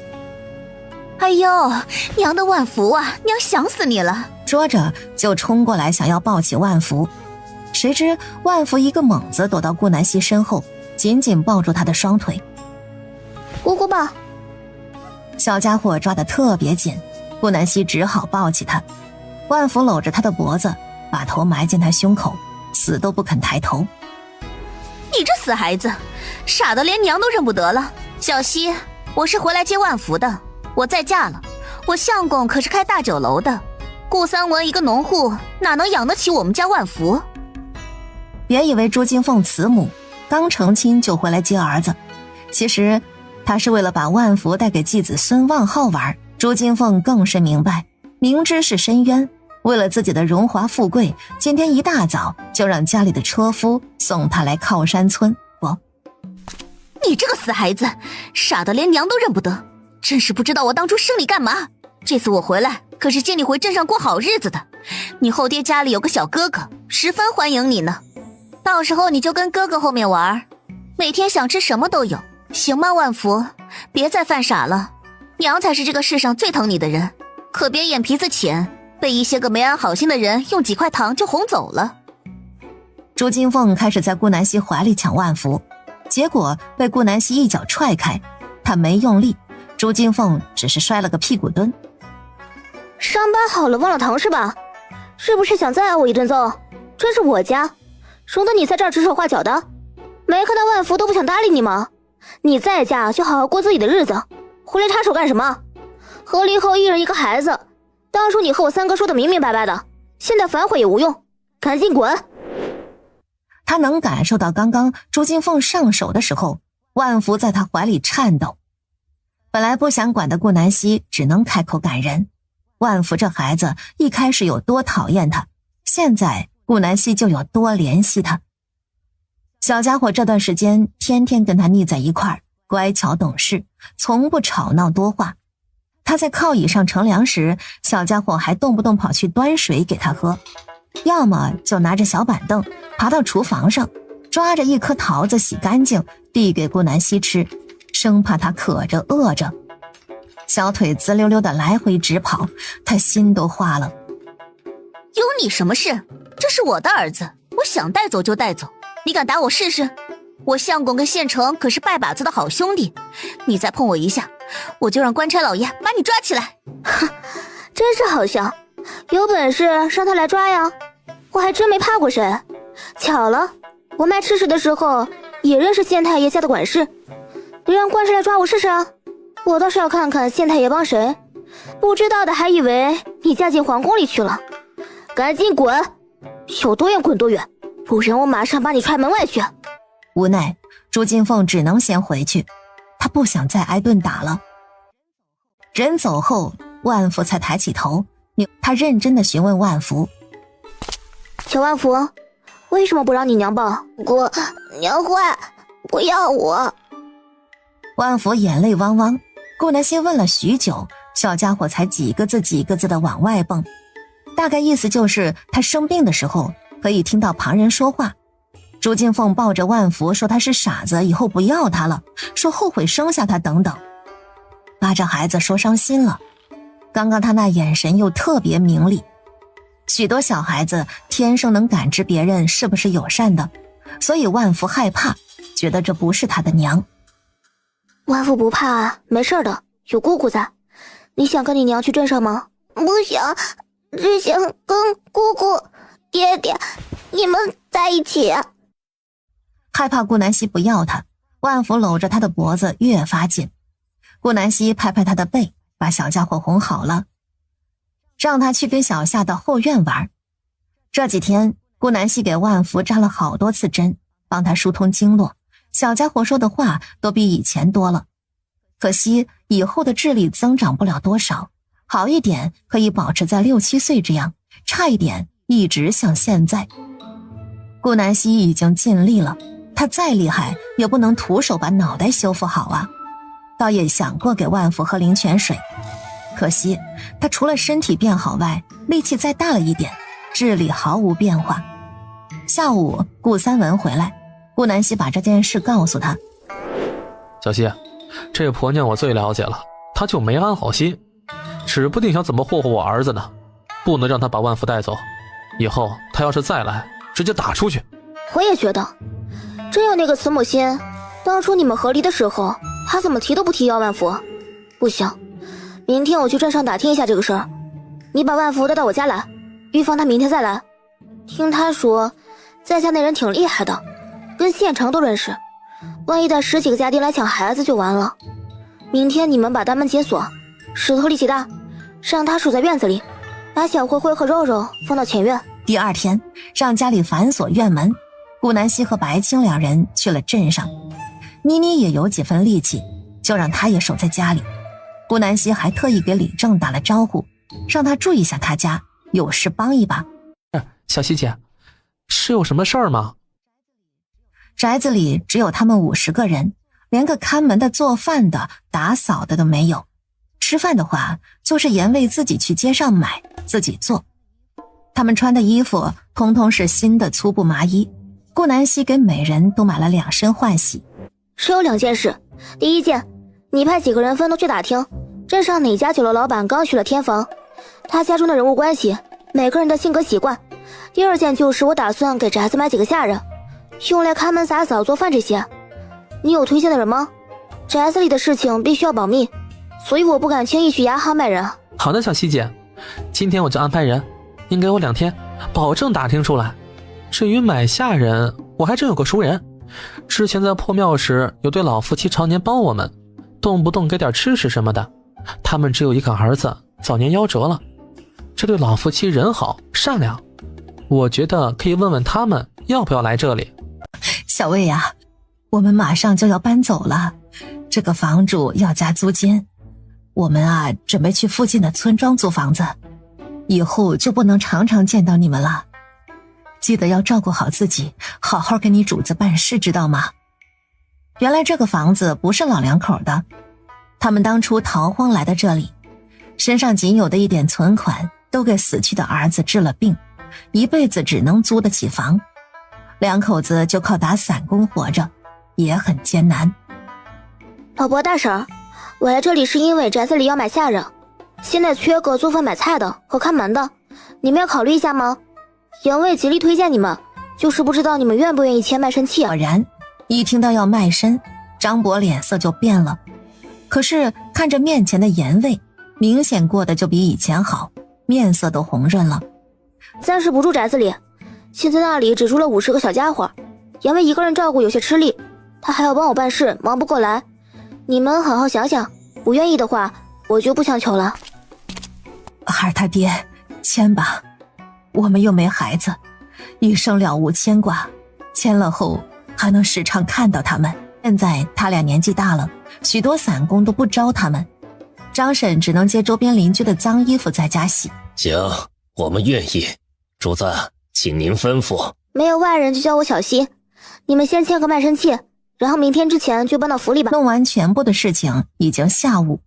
哎呦，娘的万福啊，娘想死你了！说着就冲过来想要抱起万福，谁知万福一个猛子躲到顾南希身后，紧紧抱住他的双腿。姑姑抱。小家伙抓得特别紧，顾南希只好抱起他。万福搂着他的脖子，把头埋进他胸口，死都不肯抬头。你这死孩子，傻的连娘都认不得了。小希，我是回来接万福的，我再嫁了，我相公可是开大酒楼的，顾三文一个农户哪能养得起我们家万福？别以为朱金凤慈母刚成亲就回来接儿子，其实她是为了把万福带给继子孙望浩玩。朱金凤更是明白，明知是深渊，为了自己的荣华富贵，今天一大早就让家里的车夫送她来靠山村。你这个死孩子，傻的连娘都认不得，真是不知道我当初生你干嘛。这次我回来可是接你回镇上过好日子的，你后爹家里有个小哥哥，十分欢迎你呢。到时候你就跟哥哥后面玩，每天想吃什么都有，行吗？万福，别再犯傻了，娘才是这个世上最疼你的人，可别眼皮子浅，被一些个没安好心的人用几块糖就哄走了。朱金凤开始在顾南希怀里抢万福，结果被顾南希一脚踹开，她没用力，朱金凤只是摔了个屁股蹲。伤疤好了忘了疼是吧？是不是想再挨我一顿揍？这是我家，容得你在这儿指手画脚的？没看到万福都不想搭理你吗？你再嫁就好好过自己的日子，回来插手干什么？和离后一人一个孩子，当初你和我三哥说的明明白白的，现在反悔也无用，赶紧滚！他能感受到刚刚朱金凤上手的时候，万福在他怀里颤抖。本来不想管的顾南希只能开口赶人。万福这孩子一开始有多讨厌他，现在顾南希就有多怜惜他。小家伙这段时间天天跟他腻在一块儿，乖巧懂事，从不吵闹多话。他在靠椅上乘凉时，小家伙还动不动跑去端水给他喝，要么就拿着小板凳爬到厨房上，抓着一颗桃子洗干净递给顾南希吃，生怕他渴着饿着。小腿滋溜溜的来回直跑，他心都化了。有你什么事？这是我的儿子，我想带走就带走，你敢打我试试？我相公跟县城可是拜把子的好兄弟，你再碰我一下，我就让官差老爷把你抓起来。哼，真是好笑，有本事让他来抓呀，我还真没怕过谁。巧了，我卖吃食的时候也认识县太爷家的管事，你让官差来抓我试试啊，我倒是要看看县太爷帮谁，不知道的还以为你嫁进皇宫里去了。赶紧滚，有多远滚多远，不然我马上把你踹门外去。无奈朱金凤只能先回去，他不想再挨顿打了。人走后，万福才抬起头，他认真地询问万福：小万福，为什么不让你娘抱？娘坏，不要我。万福眼泪汪汪，顾南希问了许久，小家伙才几个字几个字地往外蹦，大概意思就是他生病的时候可以听到旁人说话。朱金凤抱着万福说他是傻子，以后不要他了，说后悔生下他等等。把这孩子说伤心了，刚刚他那眼神又特别明丽。许多小孩子天生能感知别人是不是友善的，所以万福害怕，觉得这不是他的娘。万福不怕，没事的，有姑姑在。你想跟你娘去镇上吗？不想，只想跟姑姑、爹爹你们在一起。害怕顾南希不要他，万福搂着他的脖子越发紧。顾南希拍拍他的背，把小家伙哄好了，让他去跟小夏到后院玩。这几天顾南希给万福扎了好多次针，帮他疏通经络，小家伙说的话都比以前多了。可惜以后的智力增长不了多少，好一点可以保持在6、7岁这样，差一点一直像现在。顾南希已经尽力了，他再厉害也不能徒手把脑袋修复好啊。倒也想过给万福喝灵泉水，可惜他除了身体变好外，力气再大了一点，智力毫无变化。下午顾三文回来，顾南希把这件事告诉他。小希，这婆娘我最了解了，她就没安好心，指不定想怎么霍霍我儿子呢，不能让她把万福带走，以后她要是再来，直接打出去。我也觉得，真有那个慈母心，当初你们和离的时候，他怎么提都不提要万福。不行，明天我去镇上打听一下这个事儿，你把万福带到我家来，预防他明天再来。听他说在家那人挺厉害的，跟县城都认识，万一带10几个家丁来抢孩子就完了。明天你们把大门解锁，石头力气大，让他守在院子里，把小灰灰和肉肉放到前院。第二天让家里反锁院门，顾南希和白青两人去了镇上。妮妮也有几分力气，就让她也守在家里。顾南希还特意给李正打了招呼，让他注意一下他家，有事帮一把。小希姐，是有什么事儿吗？宅子里只有他们50个人，连个看门的、做饭的、打扫的都没有。吃饭的话，就是盐味自己去街上买，自己做。他们穿的衣服通通是新的粗布麻衣，顾南希给每人都买了2身换洗。是有2件事，第一件，你派几个人分头去打听镇上哪家酒楼老板刚去了天房，他家中的人物关系，每个人的性格习惯。第二件就是我打算给宅子买几个下人，用来看门洒扫做饭这些。你有推荐的人吗？宅子里的事情必须要保密，所以我不敢轻易去牙行买人。好的，小希姐，今天我就安排人，您给我2天，保证打听出来。至于买下人，我还真有个熟人，之前在破庙时有对老夫妻常年帮我们，动不动给点吃食什么的。他们只有一个儿子，早年夭折了。这对老夫妻人好善良，我觉得可以问问他们要不要来这里。小魏呀，我们马上就要搬走了，这个房主要加租金，我们啊，准备去附近的村庄租房子，以后就不能常常见到你们了。记得要照顾好自己，好好给你主子办事，知道吗？原来这个房子不是老两口的，他们当初逃荒来的这里，身上仅有的一点存款都给死去的儿子治了病，一辈子只能租得起房，两口子就靠打散工活着，也很艰难。老伯大婶，我来这里是因为宅子里要买下人，现在缺个做饭买菜的和看门的，你们要考虑一下吗？杨卫极力推荐你们，就是不知道你们愿不愿意签卖身契啊。果然一听到要卖身，张伯脸色就变了，可是看着面前的严卫，明显过得就比以前好，面色都红润了。暂时不住宅子里，现在那里只住了50个小家伙，严卫一个人照顾有些吃力，他还要帮我办事，忙不过来。你们好好想想，不愿意的话我就不强求了。孩儿他爹，签吧，我们又没孩子，一生了无牵挂，签了后还能时常看到他们。现在他俩年纪大了，许多散工都不招他们，张婶只能接周边邻居的脏衣服在家洗。行，我们愿意，主子请您吩咐。没有外人就叫我小西，你们先签个卖身契，然后明天之前就搬到府里吧。弄完全部的事情已经下午，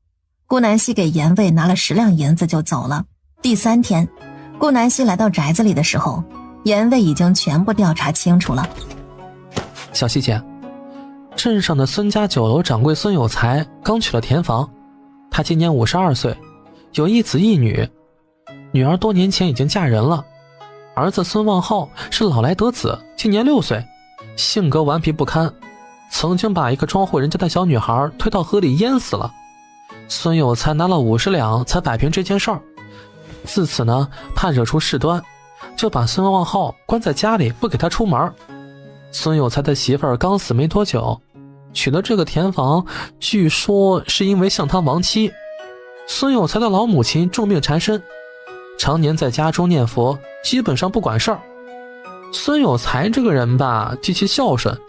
顾南希给严卫拿了10两银子就走了。第3天，顾南希来到宅子里的时候，严卫已经全部调查清楚了。小希姐，镇上的孙家酒楼掌柜孙有才刚娶了田房，他今年52岁，有1子1女，女儿多年前已经嫁人了。儿子孙望浩是老来得子，今年6岁，性格顽皮不堪，曾经把一个庄户人家的小女孩推到河里淹死了。孙有才拿了50两才摆平这件事儿。自此呢，怕惹出事端，就把孙望浩关在家里，不给他出门。孙有才的媳妇儿刚死没多久，娶的这个田房，据说是因为向他亡妻。孙有才的老母亲重病缠身，常年在家中念佛，基本上不管事儿。孙有才这个人吧，极其孝顺，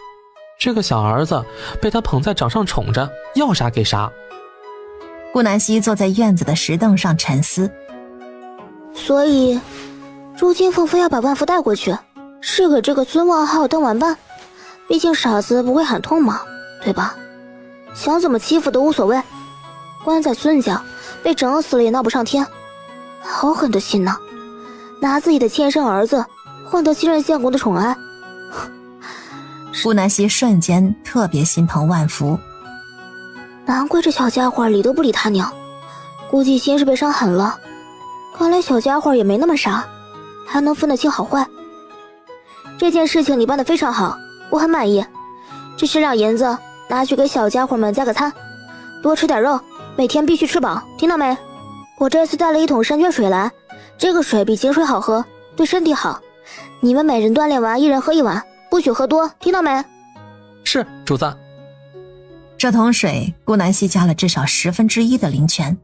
这个小儿子被他捧在掌上宠着，要啥给啥。顾南希坐在院子的石凳上沉思。所以朱金凤非要把万福带过去，是给这个孙望浩当玩伴，毕竟傻子不会喊痛嘛，对吧？想怎么欺负都无所谓，关在孙家被整死了也闹不上天，好狠的心呐！拿自己的亲生儿子换得新任相公的宠爱。顾南希瞬间特别心疼万福，难怪这小家伙理都不理他娘，估计心是被伤狠了。看来小家伙也没那么傻，还能分得清好坏。这件事情你办得非常好，我很满意。这10两银子拿去给小家伙们加个餐，多吃点肉，每天必须吃饱，听到没？我这次带了1桶山泉水来，这个水比井水好喝，对身体好。你们每人锻炼完1人喝1碗，不许喝多，听到没？是，主子。这桶水顾南希加了至少1/10的灵泉，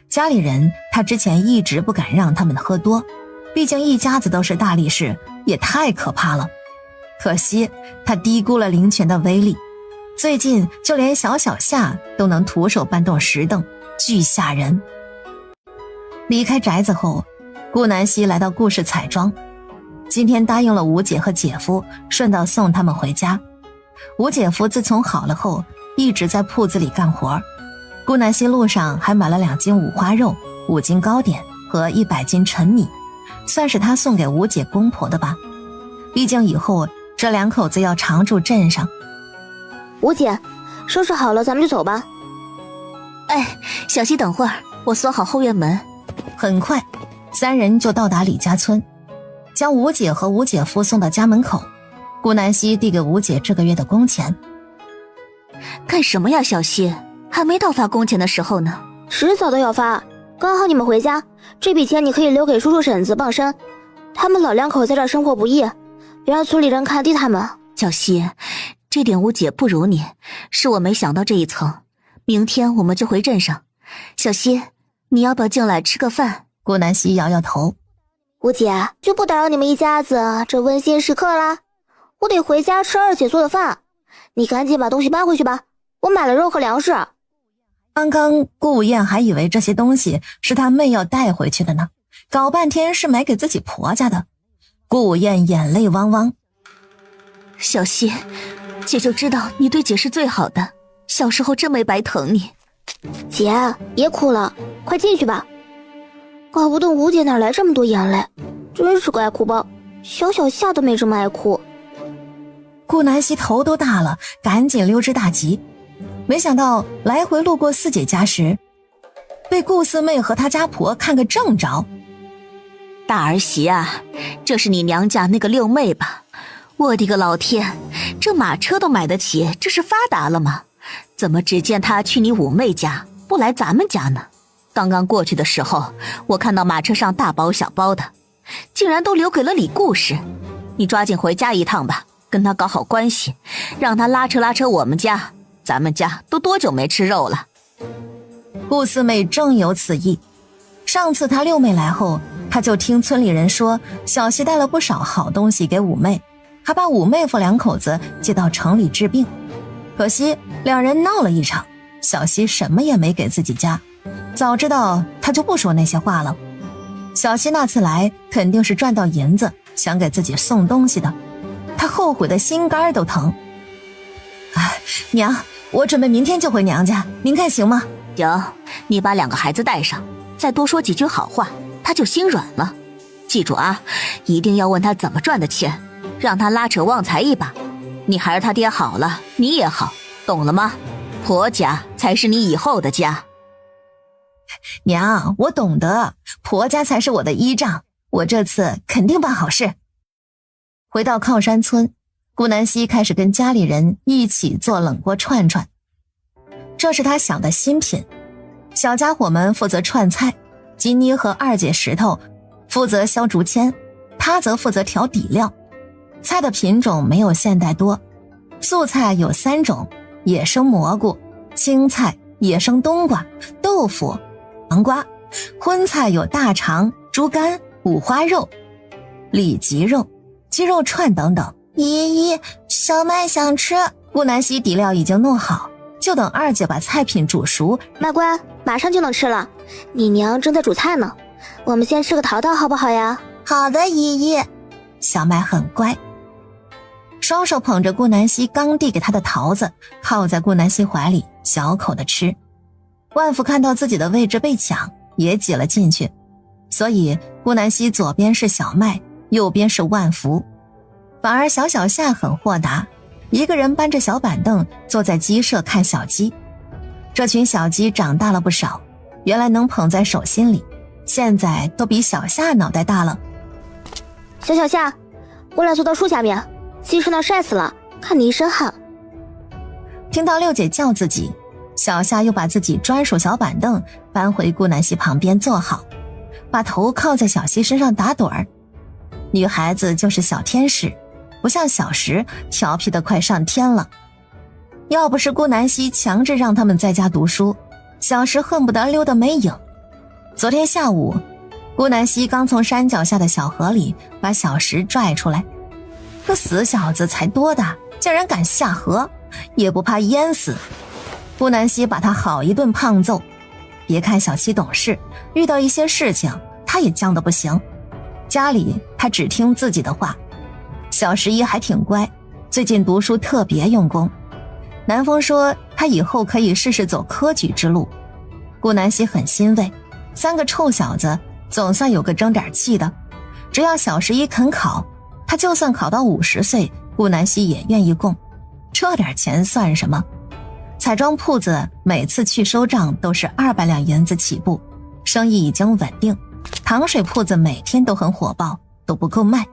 家里人他之前一直不敢让他们喝多，毕竟一家子都是大力士，也太可怕了。可惜他低估了灵泉的威力，最近就连小夏都能徒手搬动石凳，巨吓人。离开宅子后，顾南希来到顾氏彩妆，今天答应了吴姐和姐夫，顺道送他们回家。吴姐夫自从好了后，一直在铺子里干活。顾南希路上还买了2斤五花肉、5斤糕点和100斤陈米，算是他送给吴姐公婆的吧。毕竟以后这2口子要常住镇上。吴姐，收拾好了咱们就走吧。哎，小希等会儿，我锁好后院门。很快3人就到达李家村，将吴姐和吴姐夫送到家门口。顾南希递给吴姐这个月的工钱。干什么呀，小希？还没到发工钱的时候呢。迟早都要发，刚好你们回家，这笔钱你可以留给叔叔婶子傍身，他们老2口在这儿生活不易，别让村里人看低他们。小希，这点吴姐不如你，是我没想到这一层。明天我们就回镇上。小希，你要不要进来吃个饭？顾南希摇摇头。吴姐，就不打扰你们一家子这温馨时刻啦，我得回家吃2姐做的饭，你赶紧把东西搬回去吧，我买了肉和粮食。刚刚顾无燕还以为这些东西是她妹要带回去的呢，搞半天是买给自己婆家的。顾无燕眼泪汪汪。小溪，姐就知道你对姐是最好的，小时候真没白疼你。姐，别哭了，快进去吧。搞不懂吴姐哪来这么多眼泪，真是个爱哭包，小小夏都没这么爱哭。顾南希头都大了，赶紧溜之大吉。没想到来回路过四姐家时，被顾四妹和她家婆看个正着。大儿媳啊，这是你娘家那个六妹吧？我的个老天，这马车都买得起，这是发达了吗？怎么只见她去你五妹家，不来咱们家呢？刚刚过去的时候，我看到马车上大包小包的，竟然都留给了李顾氏。你抓紧回家一趟吧，跟她搞好关系，让她拉扯我们家，咱们家都多久没吃肉了？顾四妹正有此意。上次她六妹来后，她就听村里人说小溪带了不少好东西给五妹，还把五妹夫两口子接到城里治病。可惜两人闹了一场，小溪什么也没给自己家。早知道她就不说那些话了。小溪那次来肯定是赚到银子，想给自己送东西的，她后悔的心肝都疼。娘，我准备明天就回娘家，您看行吗？行，你把两个孩子带上，再多说几句好话，他就心软了。记住啊，一定要问他怎么赚的钱，让他拉扯旺财一把。你孩儿他爹好了，你也好，懂了吗？婆家才是你以后的家。娘，我懂得，婆家才是我的依仗，我这次肯定办好事。回到靠山村，顾南希开始跟家里人一起做冷锅串串，这是他想的新品。小家伙们负责串菜，金妮和二姐石头负责削竹签，他则负责调底料。菜的品种没有现代多，素菜有3种：野生蘑菇、青菜、野生冬瓜、豆腐、黄瓜；荤菜有大肠、猪肝、五花肉、里脊肉、鸡肉串等等。姨，小麦想吃。顾南希底料已经弄好，就等二姐把菜品煮熟。麦乖，马上就能吃了，你娘正在煮菜呢。我们先吃个桃桃好不好呀？好的，姨。小麦很乖，双手捧着顾南希刚递给他的桃子，靠在顾南希怀里小口的吃。万福看到自己的位置被抢，也挤了进去，所以顾南希左边是小麦，右边是万福。反而小小夏很豁达，一个人搬着小板凳坐在鸡舍看小鸡。这群小鸡长大了不少，原来能捧在手心里，现在都比小夏脑袋大了。小夏，过来坐到树下面，鸡舍那晒死了，看你一身汗。听到六姐叫自己，小夏又把自己专属小板凳搬回顾南希旁边坐好，把头靠在小希身上打盹儿。女孩子就是小天使，不像小时调皮得快上天了。要不是顾南希强制让他们在家读书，小时恨不得溜得没影。昨天下午，顾南希刚从山脚下的小河里把小石拽出来，这死小子才多大，竟然敢下河，也不怕淹死。顾南希把他好一顿胖揍。别看小七懂事，遇到一些事情他也犟得不行，家里他只听自己的话。小11还挺乖，最近读书特别用功。南风说他以后可以试试走科举之路。顾南希很欣慰，3个臭小子总算有个争点气的。只要小11肯考，他就算考到50岁，顾南希也愿意供。这点钱算什么？彩妆铺子每次去收账都是200两银子起步，生意已经稳定。糖水铺子每天都很火爆，都不够卖。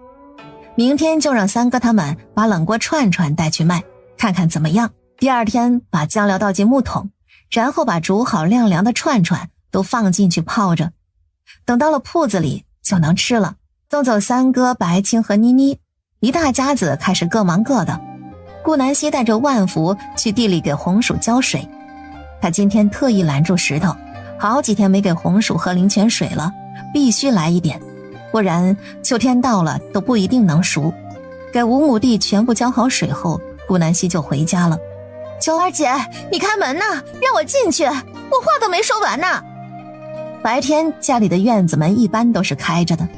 明天就让3哥他们把冷锅串串带去卖，看看怎么样。第2天把酱料倒进木桶，然后把煮好晾凉的串串都放进去泡着，等到了铺子里就能吃了。送走3哥、白青和妮妮，一大家子开始各忙各的。顾南希带着万福去地里给红薯浇水，他今天特意拦住石头，好几天没给红薯喝灵泉水了，必须来一点，不然秋天到了都不一定能熟。给5亩地全部浇好水后，顾南希就回家了。小二姐，你开门呐，让我进去，我话都没说完呢。白天家里的院子门一般都是开着的，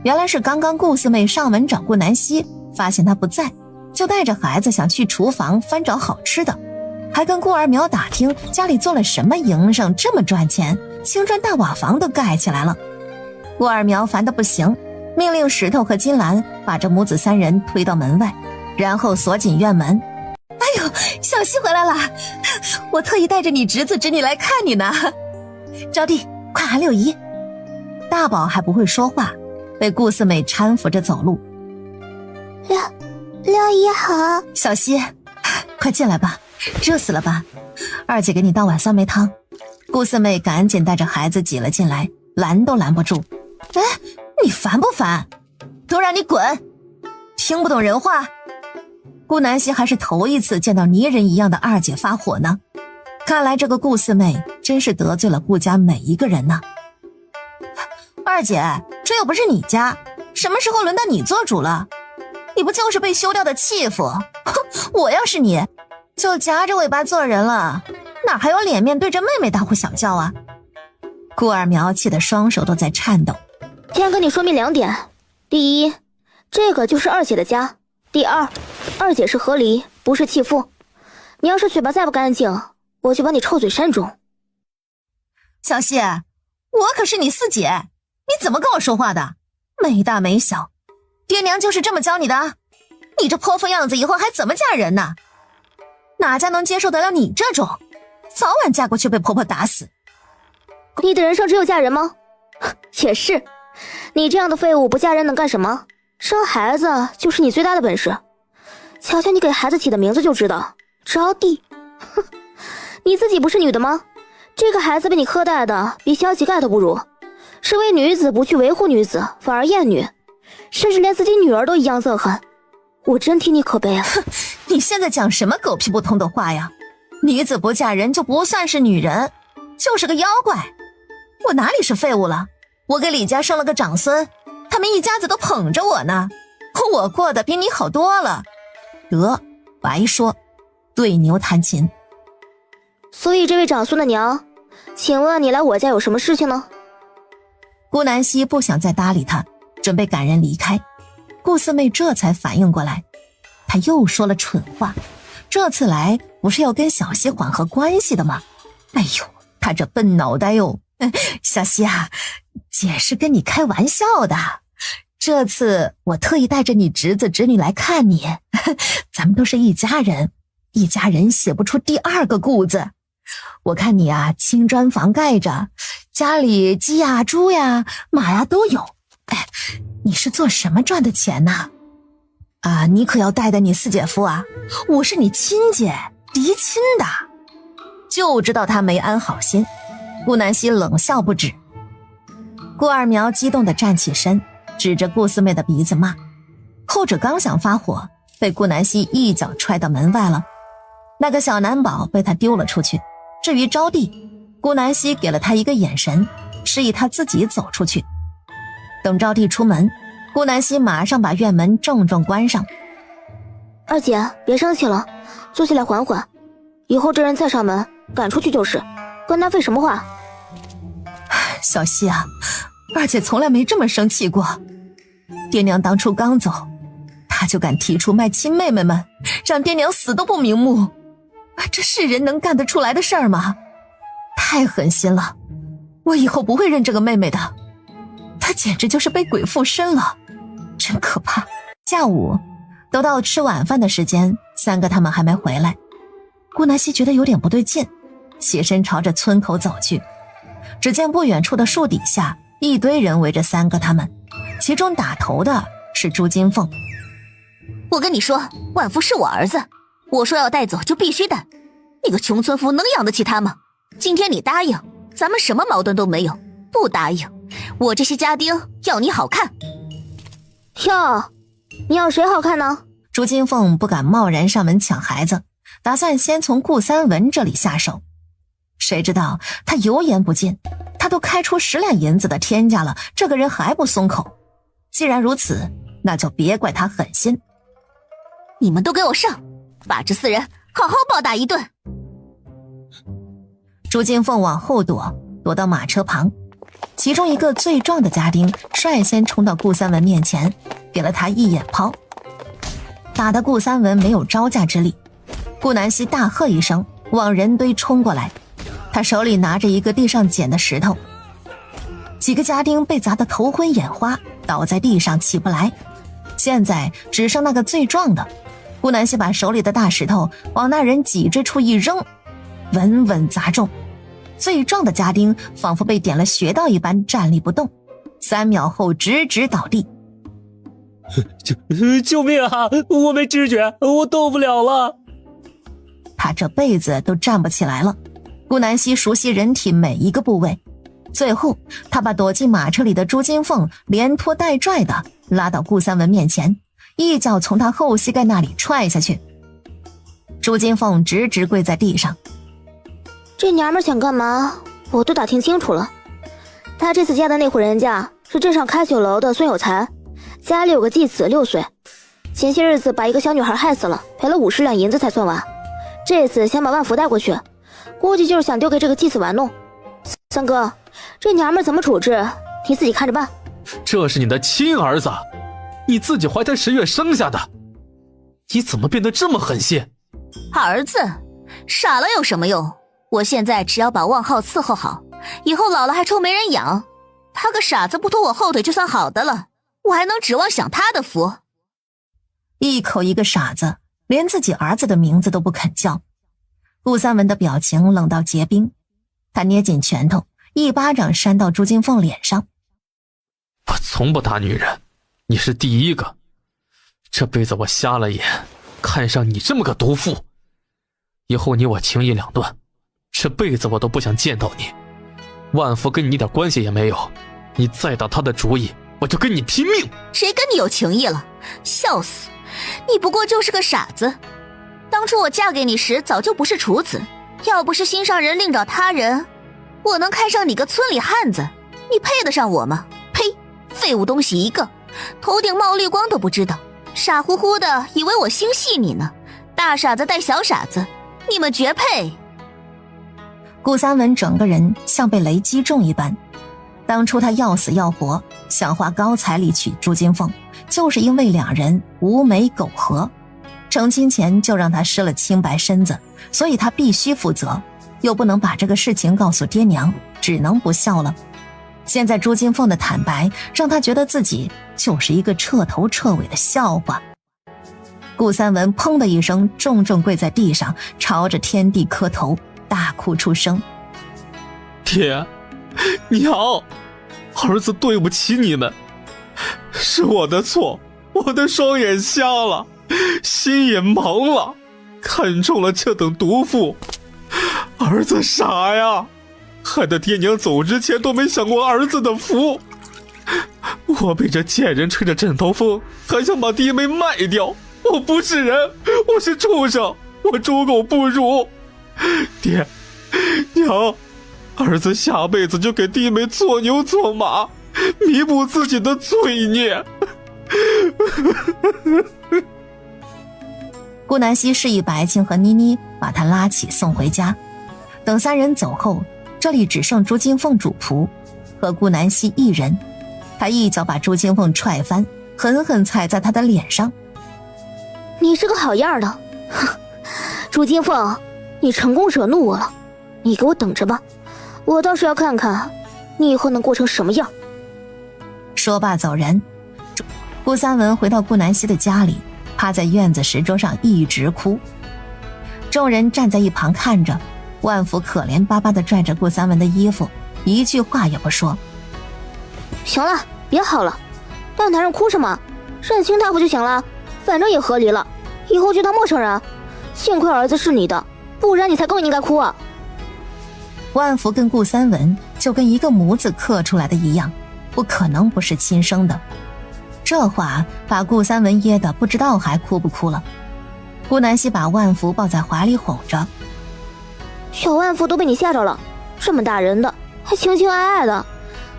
原来是刚刚顾四妹上门找顾南希，发现她不在，就带着孩子想去厨房翻找好吃的，还跟顾二苗打听家里做了什么营生这么赚钱，青砖大瓦房都盖起来了。顾二苗烦得不行，命令石头和金兰把这母子三人推到门外，然后锁紧院门。哎呦，小希回来了，我特意带着你侄子侄女来看你呢。招娣，快喊六姨。大宝还不会说话，被顾四妹搀扶着走路。六姨好。小希，快进来吧，热死了吧？二姐给你倒碗酸梅汤。顾四妹赶紧带着孩子挤了进来，拦都拦不住。哎，你烦不烦？都让你滚！听不懂人话。顾南希还是头一次见到泥人一样的二姐发火呢，看来这个顾四妹真是得罪了顾家每一个人呢。二姐，这又不是你家，什么时候轮到你做主了？你不就是被休掉的弃妇？我要是你，就夹着尾巴做人了，哪还有脸面对着妹妹大呼小叫啊？顾二苗气得双手都在颤抖。先跟你说明2点：第一，这个就是二姐的家；第二，二姐是和离，不是弃妇。你要是嘴巴再不干净，我就把你臭嘴山中。小希，我可是你四姐，你怎么跟我说话的？没大没小，爹娘就是这么教你的？你这泼妇样子以后还怎么嫁人呢？哪家能接受得了你这种？早晚嫁过去被婆婆打死。你的人生只有嫁人吗？也是，你这样的废物不嫁人能干什么？生孩子就是你最大的本事。瞧瞧你给孩子起的名字就知道，招娣。哼，你自己不是女的吗？这个孩子被你苛待的比小乞丐都不如，身为女子不去维护女子，反而厌女，甚至连自己女儿都一样憎恨。我真替你可悲啊！你现在讲什么狗屁不通的话呀？女子不嫁人就不算是女人，就是个妖怪。我哪里是废物了？我给李家生了个长孙，他们一家子都捧着我呢，我过得比你好多了。得，白说，对牛弹琴。所以这位长孙的娘，请问你来我家有什么事情呢？顾南希不想再搭理他，准备赶人离开。顾四妹这才反应过来，她又说了蠢话，这次来不是要跟小希缓和关系的吗？哎呦，她这笨脑袋哟！小希啊，姐是跟你开玩笑的，这次我特意带着你侄子侄女来看你，咱们都是一家人，一家人写不出第二个顾字。我看你啊，青砖房盖着，家里鸡呀猪呀马呀都有，哎，你是做什么赚的钱呢？啊，你可要带带你四姐夫啊，我是你亲姐嫡亲的。就知道他没安好心。顾南希冷笑不止。顾二苗激动地站起身，指着顾四妹的鼻子骂，后者刚想发火，被顾南希一脚踹到门外了。那个小男宝被他丢了出去。至于招娣，顾南希给了他一个眼神，示意他自己走出去。等招娣出门，顾南希马上把院门重重关上。二姐，别生气了，坐下来缓缓，以后这人再上门赶出去就是，跟他废什么话？小希啊，二姐从来没这么生气过。爹娘当初刚走，他就敢提出卖亲妹妹们，让爹娘死都不瞑目，这是人能干得出来的事儿吗？太狠心了，我以后不会认这个妹妹的。她简直就是被鬼附身了，真可怕。下午都到吃晚饭的时间，三个他们还没回来。顾南希觉得有点不对劲，起身朝着村口走去。只见不远处的树底下，一堆人围着三个他们，其中打头的是朱金凤。我跟你说，万福是我儿子，我说要带走就必须带。你个穷村妇能养得起他吗？今天你答应，咱们什么矛盾都没有；不答应，我这些家丁要你好看。哟，你要谁好看呢？朱金凤不敢贸然上门抢孩子，打算先从顾三文这里下手。谁知道他油盐不进，他都开出10两银子的天价了，这个人还不松口。既然如此，那就别怪他狠心。你们都给我上，把这4人好好暴打一顿。朱金凤往后躲到马车旁，其中一个最壮的家丁率先冲到顾三文面前，给了他一眼抛，打得顾三文没有招架之力。顾南希大喝一声，往人堆冲过来，他手里拿着一个地上捡的石头。几个家丁被砸得头昏眼花，倒在地上起不来。现在只剩那个最壮的，顾南希把手里的大石头往那人脊椎处一扔，稳稳砸中。最壮的家丁仿佛被点了穴道一般站立不动，3秒后直倒地。救命啊！我没知觉，我动不了了。他这辈子都站不起来了。顾南希熟悉人体每一个部位，最后他把躲进马车里的朱金凤连拖带拽的拉到顾三文面前，一脚从他后膝盖那里踹下去。朱金凤直跪在地上。这娘们想干嘛我都打听清楚了，她这次嫁的那户人家是镇上开酒楼的孙有才，家里有个继子6岁，前些日子把一个小女孩害死了，赔了50两银子才算完。这次想把万福带过去，估计就是想丢给这个继子玩弄。三哥，这娘们怎么处置你自己看着办。这是你的亲儿子，你自己怀胎10月生下的，你怎么变得这么狠心？儿子傻了有什么用？我现在只要把旺浩伺候好，以后老了还愁没人养。他个傻子不拖我后腿就算好的了，我还能指望享他的福？一口一个傻子，连自己儿子的名字都不肯叫。顾三文的表情冷到结冰，他捏紧拳头，一巴掌扇到朱金凤脸上。我从不打女人，你是第一个。这辈子我瞎了眼，看上你这么个毒妇，以后你我情义两断，这辈子我都不想见到你。万福跟你一点关系也没有，你再打他的主意，我就跟你拼命。谁跟你有情义了？笑死！你不过就是个傻子。当初我嫁给你时早就不是处子，要不是心上人另找他人，我能看上你个村里汉子？你配得上我吗？呸！废物东西一个，头顶冒绿光都不知道，傻乎乎的以为我心细你呢。大傻子带小傻子，你们绝配。顾三文整个人像被雷击中一般，当初他要死要活想花高彩礼娶朱金凤，就是因为两人无媒苟合，成亲前就让他失了清白身子，所以他必须负责，又不能把这个事情告诉爹娘，只能不孝了。现在朱金凤的坦白让他觉得自己就是一个彻头彻尾的笑话。顾三文砰的一声重重跪在地上，朝着天地磕头，大哭出声。爹娘，儿子对不起你们，是我的错，我的双眼瞎了，心也盲了，看中了这等毒妇。儿子傻呀，害得爹娘走之前都没想过儿子的福。我被这贱人吹着枕头风，还想把弟妹卖掉。我不是人，我是畜生，我猪狗不如。爹娘，儿子下辈子就给弟妹做牛做马，弥补自己的罪孽。顾南希示意白青和妮妮把他拉起送回家。等三人走后，这里只剩朱金凤主仆和顾南希一人。他一脚把朱金凤踹翻，狠狠踩在他的脸上。你是个好样的，哼！朱金凤，你成功惹怒我了，你给我等着吧，我倒是要看看你以后能过成什么样。说罢走人。顾三文回到顾南希的家里，趴在院子石桌上一直哭。众人站在一旁看着，万福可怜巴巴地拽着顾三文的衣服，一句话也不说。行了，别好了，大男人哭什么？认清他不就行了？反正也和离了，以后就当陌生人。幸亏儿子是你的，不然你才更应该哭啊。万福跟顾三文就跟一个模子刻出来的一样，不可能不是亲生的。这话把顾三文噎得不知道还哭不哭了。顾南希把万福抱在怀里哄着。小万福都被你吓着了，这么大人的还情情爱爱的，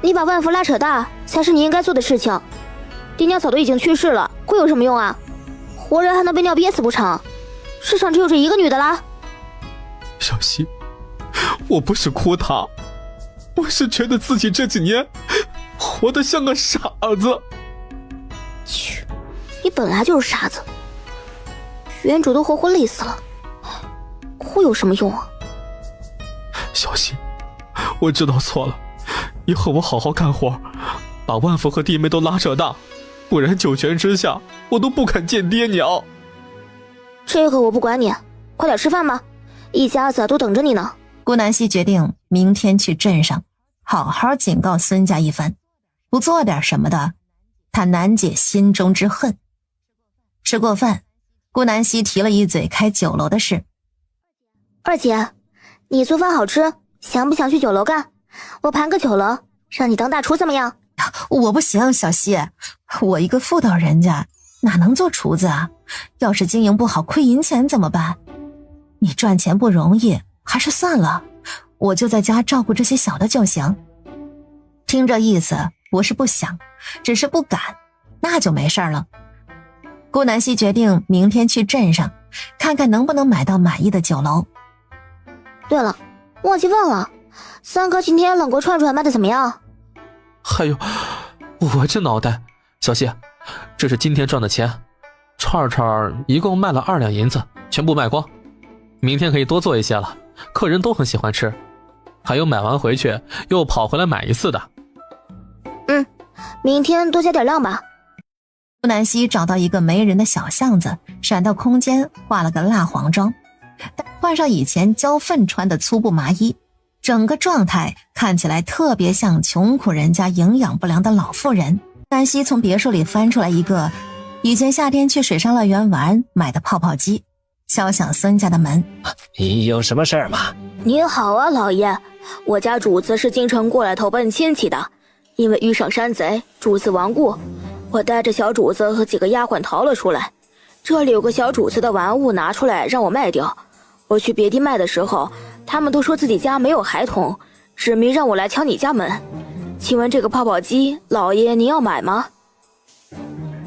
你把万福拉扯大才是你应该做的事情。爹娘早都已经去世了，会有什么用啊？活人还能被尿憋死不成？世上只有这一个女的啦。小溪，我不是哭她，我是觉得自己这几年活得像个傻子。去，你本来就是傻子，原主都活累死了，哭有什么用啊？小溪，我知道错了，以后我好好干活，把万福和弟妹都拉扯大，不然九泉之下我都不肯见爹娘。这个我不管你，快点吃饭吧，一家子都等着你呢。顾南希决定明天去镇上好好警告孙家一番，不做点什么的，他难解心中之恨。吃过饭，顾南希提了一嘴开酒楼的事。二姐，你做饭好吃，想不想去酒楼干？我盘个酒楼，让你当大厨怎么样？我不行，小希，我一个妇道人家哪能做厨子啊？要是经营不好亏银钱怎么办？你赚钱不容易，还是算了，我就在家照顾这些小的就行。听这意思，我是不想，只是不敢，那就没事了。顾南希决定明天去镇上看看能不能买到满意的酒楼。对了，忘记问了，三哥今天冷锅串串卖的怎么样？还有，我这脑袋，小希，这是今天赚的钱，串串一共卖了2两银子，全部卖光，明天可以多做一些了，客人都很喜欢吃，还有买完回去又跑回来买一次的。明天多加点量吧。顾南希找到一个没人的小巷子，闪到空间化了个蜡黄妆，换上以前浇粪穿的粗布麻衣，整个状态看起来特别像穷苦人家营养不良的老妇人。南希从别墅里翻出来一个以前夏天去水上乐园玩买的泡泡机，敲响孙家的门。有什么事儿吗？你好啊，老爷，我家主子是京城过来投奔亲戚的，因为遇上山贼，主子亡故，我带着小主子和几个丫鬟逃了出来。这里有个小主子的玩物拿出来让我卖掉，我去别地卖的时候，他们都说自己家没有孩童，指明让我来敲你家门。请问这个泡泡机，老爷您要买吗？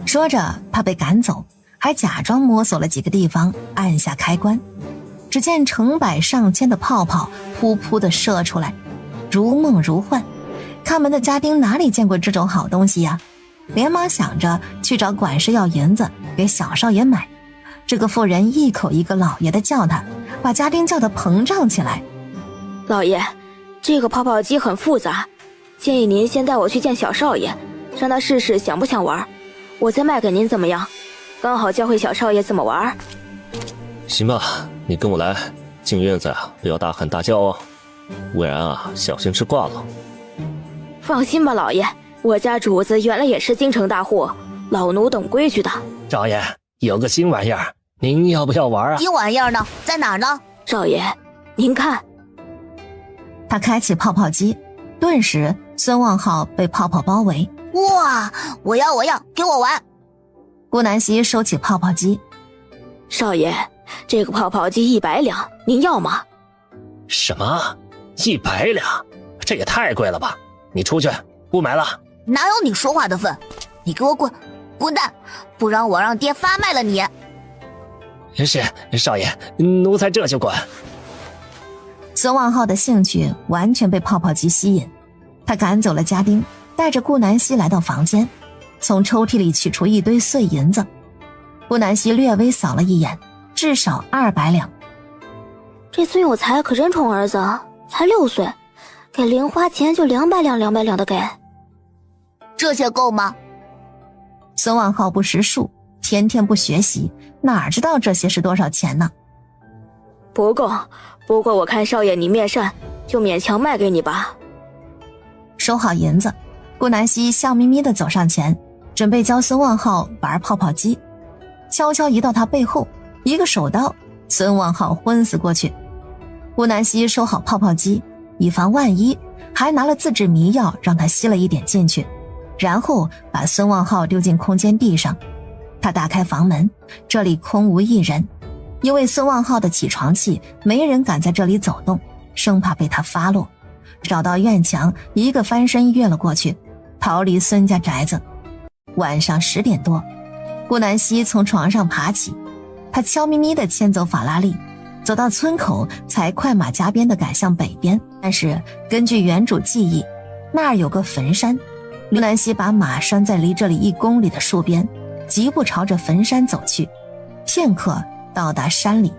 说着他被赶走，还假装摸索了几个地方，按下开关，只见成百上千的泡泡噗噗地射出来，如梦如幻。看门的家丁哪里见过这种好东西呀，连忙想着去找管事要银子给小少爷买。这个妇人一口一个老爷的叫他，把家丁叫得膨胀起来。老爷，这个泡泡机很复杂，建议您先带我去见小少爷，让他试试想不想玩，我再卖给您怎么样？刚好教会小少爷怎么玩。行吧，你跟我来，进院子啊，不要大喊大叫哦，不然啊，小心吃挂了。放心吧，老爷，我家主子原来也是京城大户，老奴懂规矩的。少爷，有个新玩意儿，您要不要玩啊？新玩意儿呢？在哪儿呢？少爷，您看。他开启泡泡机，顿时孙望浩被泡泡包围。哇，我要，给我玩！顾南希收起泡泡机。少爷，这个泡泡机100两，您要吗？什么？100两？这也太贵了吧！你出去，不买了。哪有你说话的份？你给我滚，滚蛋！不然我让爹发卖了你。是，少爷，奴才这就滚。孙望浩的兴趣完全被泡泡机吸引，他赶走了家丁，带着顾南希来到房间，从抽屉里取出一堆碎银子。顾南希略微扫了一眼，至少200两。这孙有才可真宠儿子，才6岁，给零花钱就200两200两的给。这些够吗？孙望浩不识数，天天不学习，哪知道这些是多少钱呢？不够，不过我看少爷你面善，就勉强卖给你吧。收好银子，顾南希笑眯眯地走上前，准备教孙望浩玩泡泡机。悄悄移到他背后，一个手刀，孙望浩昏死过去。顾南希收好泡泡机，以防万一，还拿了自制迷药让他吸了一点进去，然后把孙望浩丢进空间地上。他打开房门，这里空无一人，因为孙望浩的起床气，没人敢在这里走动，生怕被他发落。找到院墙，一个翻身跃了过去，逃离孙家宅子。晚上10点多，顾南希从床上爬起，他悄咪咪地牵走法拉利，走到村口才快马加鞭地赶向北边。但是根据原主记忆，那儿有个坟山。刘南希把马拴在离这里1公里的树边，疾步朝着坟山走去。片刻到达山里，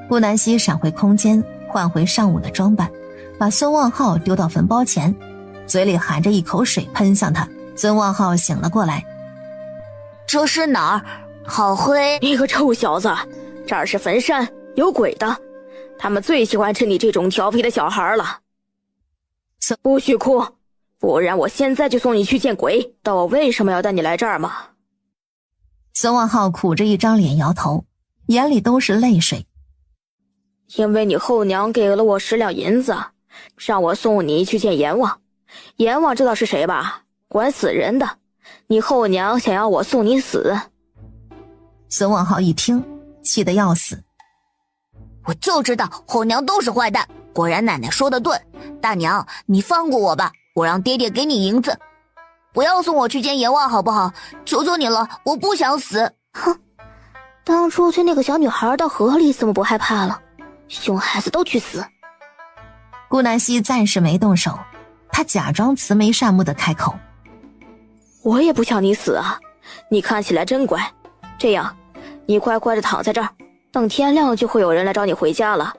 顾南希闪回空间，换回上午的装扮，把孙望浩丢到坟包前，嘴里含着一口水喷向他。孙望浩醒了过来，这是哪儿？好灰！你个臭小子，这儿是坟山，有鬼的，他们最喜欢吃你这种调皮的小孩了。不许哭，不然我现在就送你去见鬼。知道我为什么要带你来这儿吗？孙望浩苦着一张脸摇头，眼里都是泪水。因为你后娘给了我10两银子，让我送你去见阎王。阎王知道是谁吧？管死人的。你后娘想要我送你死。孙望浩一听，气得要死。我就知道后娘都是坏蛋，果然奶奶说的对。大娘，你放过我吧，我让爹爹给你银子，不要送我去见阎王好不好？求求你了，我不想死。哼，当初推那个小女孩到河里怎么不害怕了？熊孩子都去死。顾南希暂时没动手，他假装慈眉善目的开口，我也不想你死啊，你看起来真乖。这样，你乖乖的躺在这儿，等天亮就会有人来找你回家了。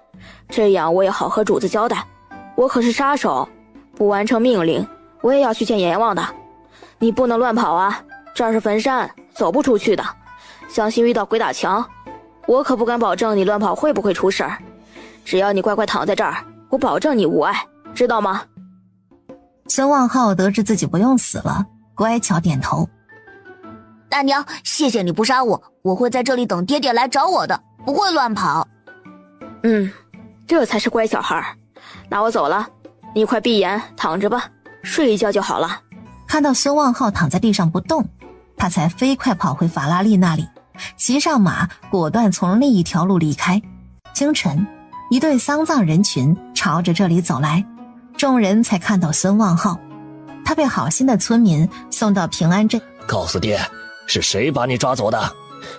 这样我也好和主子交代，我可是杀手，不完成命令我也要去见阎王的。你不能乱跑啊，这儿是坟山，走不出去的。小心遇到鬼打墙，我可不敢保证你乱跑会不会出事儿。只要你乖乖躺在这儿，我保证你无碍，知道吗？孙望浩得知自己不用死了，乖巧点头。大娘，谢谢你不杀我，我会在这里等爹爹来找我的，不会乱跑。这才是乖小孩。那我走了，你快闭眼躺着吧，睡一觉就好了。看到孙望浩躺在地上不动，他才飞快跑回法拉利那里，骑上马，果断从另一条路离开。清晨，一队丧葬人群朝着这里走来，众人才看到孙望浩。他被好心的村民送到平安镇。告诉爹，是谁把你抓走的？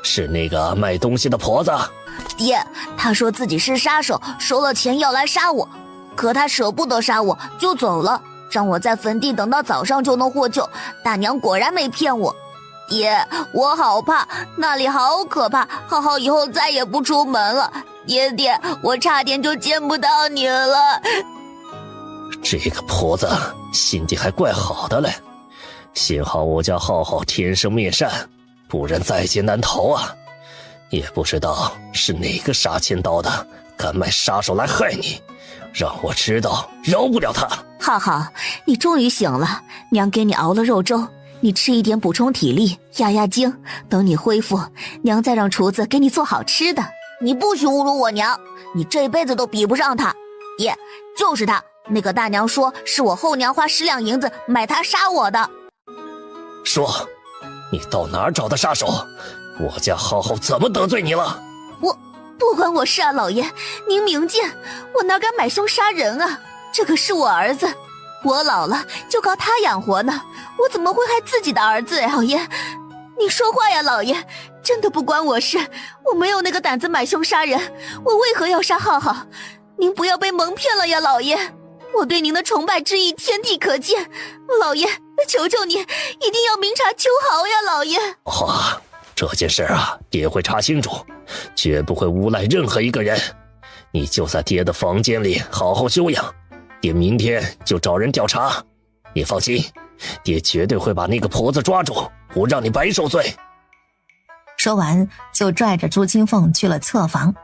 是那个卖东西的婆子。爹，他说自己是杀手，收了钱要来杀我，可他舍不得杀我就走了，让我在坟地等到早上就能获救。大娘果然没骗我。爹，我好怕，那里好可怕，浩浩以后再也不出门了。爹，我差点就见不到你了。这个婆子心地还怪好的嘞，幸好我家浩浩天生面善，不然在劫难逃啊。也不知道是哪个杀千刀的敢卖杀手来害你，让我知道饶不了他。浩浩，你终于醒了，娘给你熬了肉粥，你吃一点补充体力，压压惊，等你恢复，娘再让厨子给你做好吃的。你不许侮辱我娘，你这辈子都比不上她。爹，就是她，那个大娘说是我后娘花10两银子买她杀我的。说，你到哪儿找的杀手？我家浩浩怎么得罪你了？我不关我事啊，老爷，您明鉴，我哪敢买凶杀人啊？这可是我儿子，我老了就靠他养活呢，我怎么会害自己的儿子呀？老爷，你说话呀，老爷，真的不关我事，我没有那个胆子买凶杀人，我为何要杀浩浩？您不要被蒙骗了呀，老爷，我对您的崇拜之意天地可见，老爷，求求你一定要明察秋毫呀，老爷。哇，这件事啊，爹会查清楚，绝不会诬赖任何一个人。你就在爹的房间里好好休养，爹明天就找人调查。你放心，爹绝对会把那个婆子抓住，不让你白受罪。说完就拽着朱金凤去了侧房。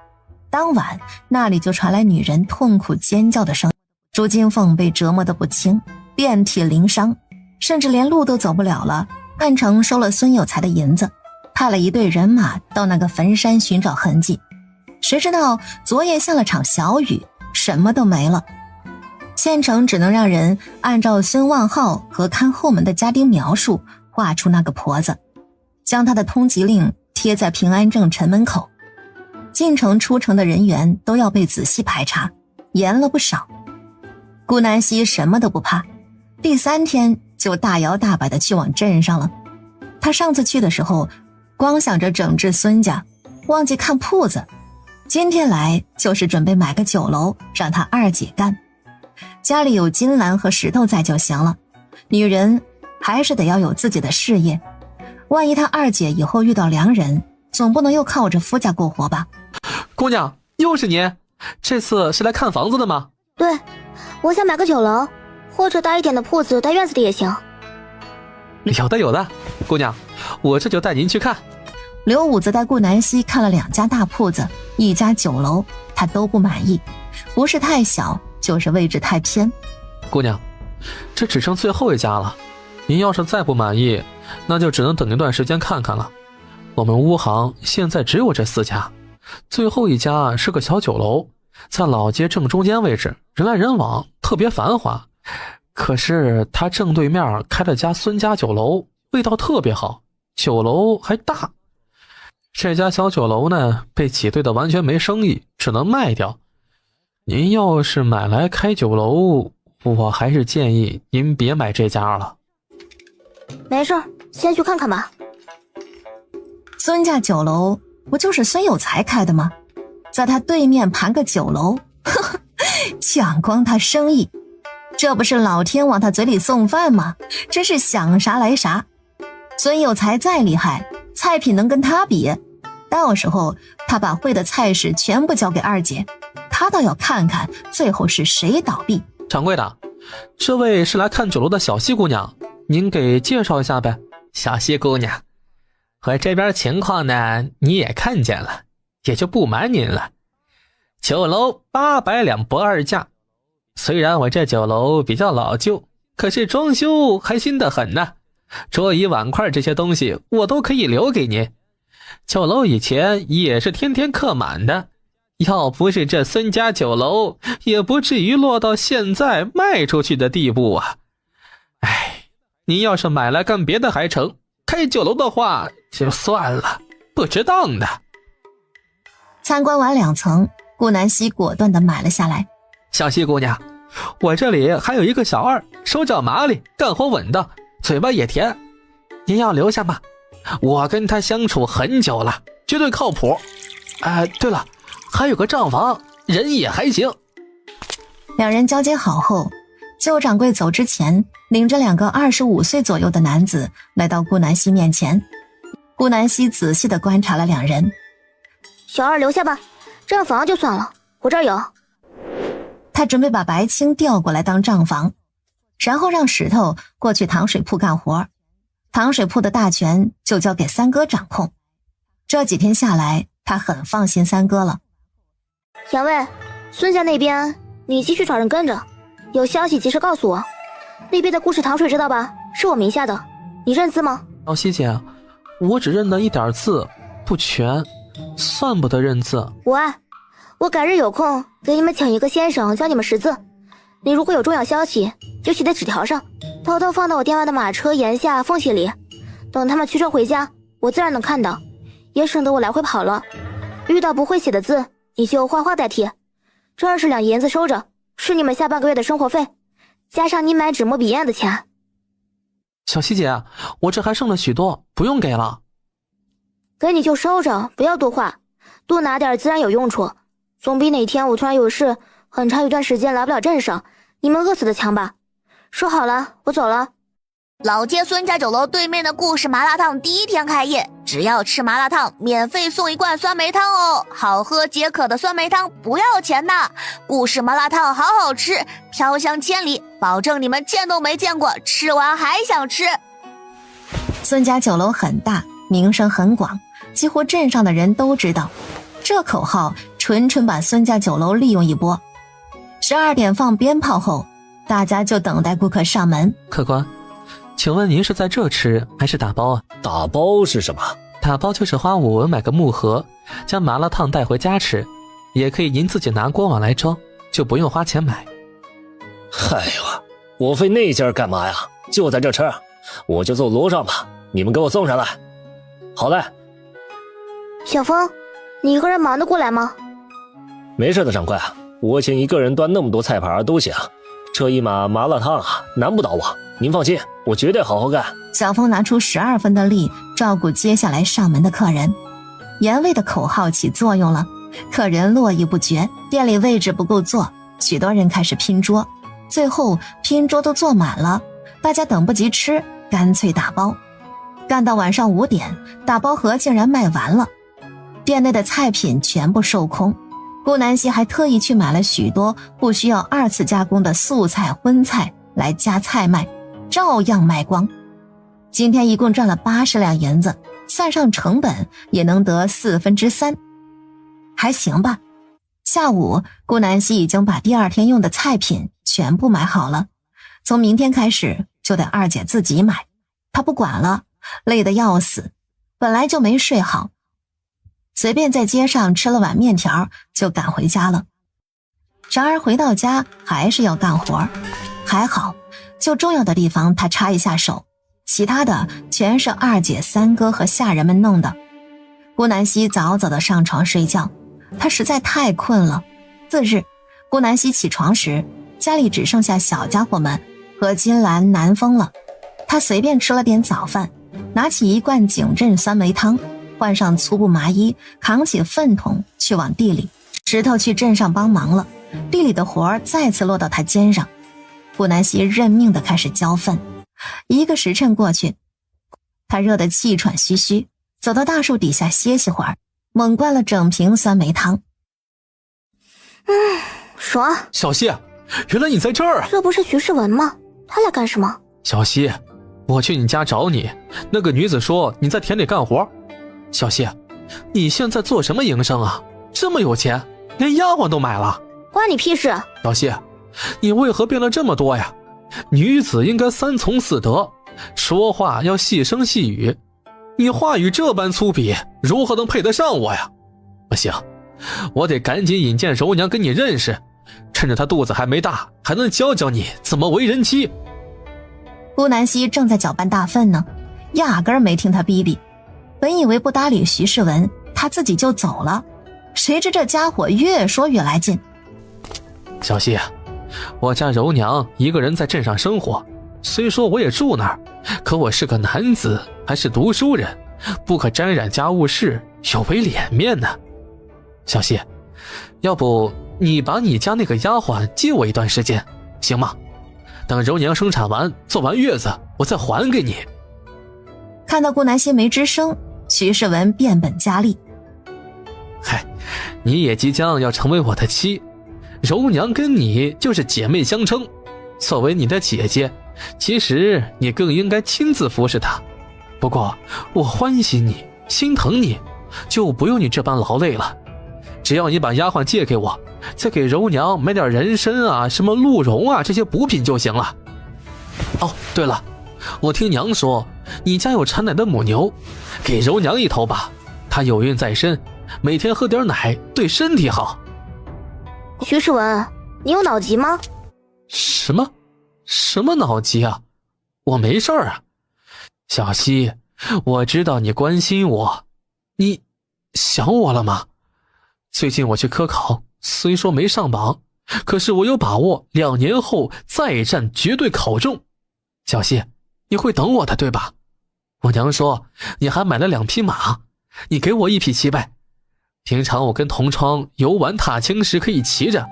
当晚那里就传来女人痛苦尖叫的声音，朱金凤被折磨得不轻，遍体鳞伤，甚至连路都走不了了。汉城收了孙有才的银子，派了一队人马到那个坟山寻找痕迹，谁知道昨夜下了场小雨，什么都没了。县城只能让人按照孙望浩和看后门的家丁描述画出那个婆子，将他的通缉令贴在平安镇城门口。进城出城的人员都要被仔细排查，严了不少。顾南希什么都不怕，第3天就大摇大摆地去往镇上了。他上次去的时候光想着整治孙家，忘记看铺子。今天来就是准备买个酒楼让他二姐干，家里有金兰和石头在就行了。女人还是得要有自己的事业，万一他二姐以后遇到良人，总不能又靠着夫家过活吧。姑娘，又是你，这次是来看房子的吗？对，我想买个酒楼，或者大一点的铺子，带院子的也行。有的，姑娘，我这就带您去看。刘五子带顾南希看了2家大铺子，1家酒楼，他都不满意，不是太小，就是位置太偏。姑娘，这只剩最后1家了，您要是再不满意，那就只能等一段时间看看了。我们乌行现在只有这4家，最后1家是个小酒楼，在老街正中间位置，人来人往，特别繁华。可是他正对面开了家孙家酒楼，味道特别好，酒楼还大。这家小酒楼呢，被挤兑的完全没生意，只能卖掉。您要是买来开酒楼，我还是建议您别买这家了。没事，先去看看吧。孙家酒楼不就是孙有才开的吗？在他对面盘个酒楼，呵呵，抢光他生意，这不是老天往他嘴里送饭吗？真是想啥来啥。孙有才再厉害，菜品能跟他比？到时候他把会的菜式全部交给二姐，他倒要看看最后是谁倒闭。掌柜的，这位是来看酒楼的小西姑娘，您给介绍一下呗。小西姑娘，我这边情况呢你也看见了，也就不瞒您了。酒楼800两不2价，虽然我这酒楼比较老旧，可是装修还新得很呢。桌椅碗筷这些东西我都可以留给您。酒楼以前也是天天客满的，要不是这孙家酒楼，也不至于落到现在卖出去的地步啊。哎，您要是买来干别的还成，开酒楼的话就算了，不值当的。参观完2层，顾南希果断地买了下来。小西姑娘，我这里还有一个小二，手脚麻利，干活稳当，嘴巴也甜，您要留下吗？我跟他相处很久了，绝对靠谱。对了，还有个账房，人也还行。2人交接好后，旧掌柜走之前，领着2个25岁左右的男子来到顾南希面前。顾南希仔细地观察了2人。小二留下吧，账房就算了，我这儿有。他准备把白青调过来当账房，然后让石头过去糖水铺干活，糖水铺的大权就交给三哥掌控。这几天下来，他很放心三哥了。杨卫，孙家那边你继续找人跟着，有消息及时告诉我。那边的故事糖水知道吧？是我名下的，你认字吗？老西姐，我只认得一点字，不全，算不得认字。我改日有空给你们请一个先生教你们识字。你如果有重要消息，就写在纸条上，偷偷放到我店外的马车檐下缝隙里。等他们驱车回家，我自然能看到，也省得我来回跑了。遇到不会写的字，你就画画代替。这20两银子收着，是你们下半个月的生活费，加上你买纸墨笔砚的钱。小西姐，我这还剩了许多，不用给了。给你就收着，不要多画，多拿点自然有用处，总比哪天我突然有事，很长一段时间来不了镇上，你们饿死的强吧。说好了，我走了。老街孙家酒楼对面的故事麻辣烫第1天开业，只要吃麻辣烫免费送1罐酸梅汤哦，好喝解渴的酸梅汤不要钱的。故事麻辣烫好好吃，飘香千里，保证你们见都没见过，吃完还想吃。孙家酒楼很大，名声很广，几乎镇上的人都知道。这口号纯把孙家酒楼利用一波。12点放鞭炮后，大家就等待顾客上门。客官，请问您是在这吃还是打包啊？打包是什么？打包就是花5文买个木盒，将麻辣烫带回家吃，也可以您自己拿锅碗来装，就不用花钱买。哎呦，我费那劲儿干嘛呀？就在这吃，我就坐楼上吧，你们给我送上来。好嘞。小峰，你一个人忙得过来吗？没事的，掌柜，我请一个人端那么多菜盘都行，这一码麻辣烫啊，难不倒我。您放心，我绝对好好干。小峰拿出12分的力照顾接下来上门的客人。盐味的口号起作用了，客人络绎不绝，店里位置不够坐，许多人开始拼桌，最后拼桌都坐满了，大家等不及吃，干脆打包。干到晚上5点，打包盒竟然卖完了，店内的菜品全部售空。顾南希还特意去买了许多不需要2次加工的素菜荤菜来加菜卖，照样卖光。今天一共赚了80两银子，算上成本也能得3/4，还行吧。下午顾南希已经把第2天用的菜品全部买好了，从明天开始就得二姐自己买，她不管了，累得要死，本来就没睡好，随便在街上吃了碗面条就赶回家了。然而回到家还是要干活，还好就重要的地方她插一下手，其他的全是二姐、三哥和下人们弄的。顾南希早早的上床睡觉，她实在太困了。次日，顾南希起床时，家里只剩下小家伙们和金兰、南风了。她随便吃了点早饭，拿起一罐景镇酸梅汤，换上粗布麻衣，扛起粪桶去往地里。石头去镇上帮忙了，地里的活再次落到他肩上。顾南希认命地开始浇粪。1个时辰过去，他热得气喘吁吁，走到大树底下歇息会儿，猛灌了整瓶酸梅汤。爽。小希，原来你在这儿啊！这不是徐世文吗？他来干什么？小希，我去你家找你，那个女子说你在田里干活。小希，你现在做什么营生啊？这么有钱，连丫鬟都买了，关你屁事！小希，你为何变了这么多呀？女子应该3从4德，说话要细声细语，你话语这般粗鄙，如何能配得上我呀？不行，我得赶紧引荐柔娘跟你认识，趁着她肚子还没大，还能教教你怎么为人妻。顾南希正在搅拌大粪呢，压根儿没听他逼逼，本以为不搭理徐世文，他自己就走了，谁知这家伙越说越来劲。小希，我家柔娘一个人在镇上生活，虽说我也住那儿，可我是个男子，还是读书人，不可沾染家务事，有违脸面呢。小希，要不你把你家那个丫鬟借我一段时间，行吗？等柔娘生产完，做完月子，我再还给你。看到顾南希没吱声，徐世文变本加厉。嗨，你也即将要成为我的妻，柔娘跟你就是姐妹相称，作为你的姐姐，其实你更应该亲自服侍她。不过我欢喜你，心疼你，就不用你这般劳累了。只要你把丫鬟借给我，再给柔娘买点人参啊、什么鹿茸啊这些补品就行了。哦，对了，我听娘说你家有产奶的母牛，给柔娘1头吧，她有孕在身，每天喝点奶对身体好。徐世文，你有脑疾吗？什么脑疾啊？我没事儿啊。小希，我知道你关心我，你想我了吗？最近我去科考，虽说没上榜，可是我有把握2年后再战绝对考中。小希，你会等我的对吧？我娘说你还买了2匹马，你给我1匹骑呗。平常我跟同窗游玩踏青时可以骑着，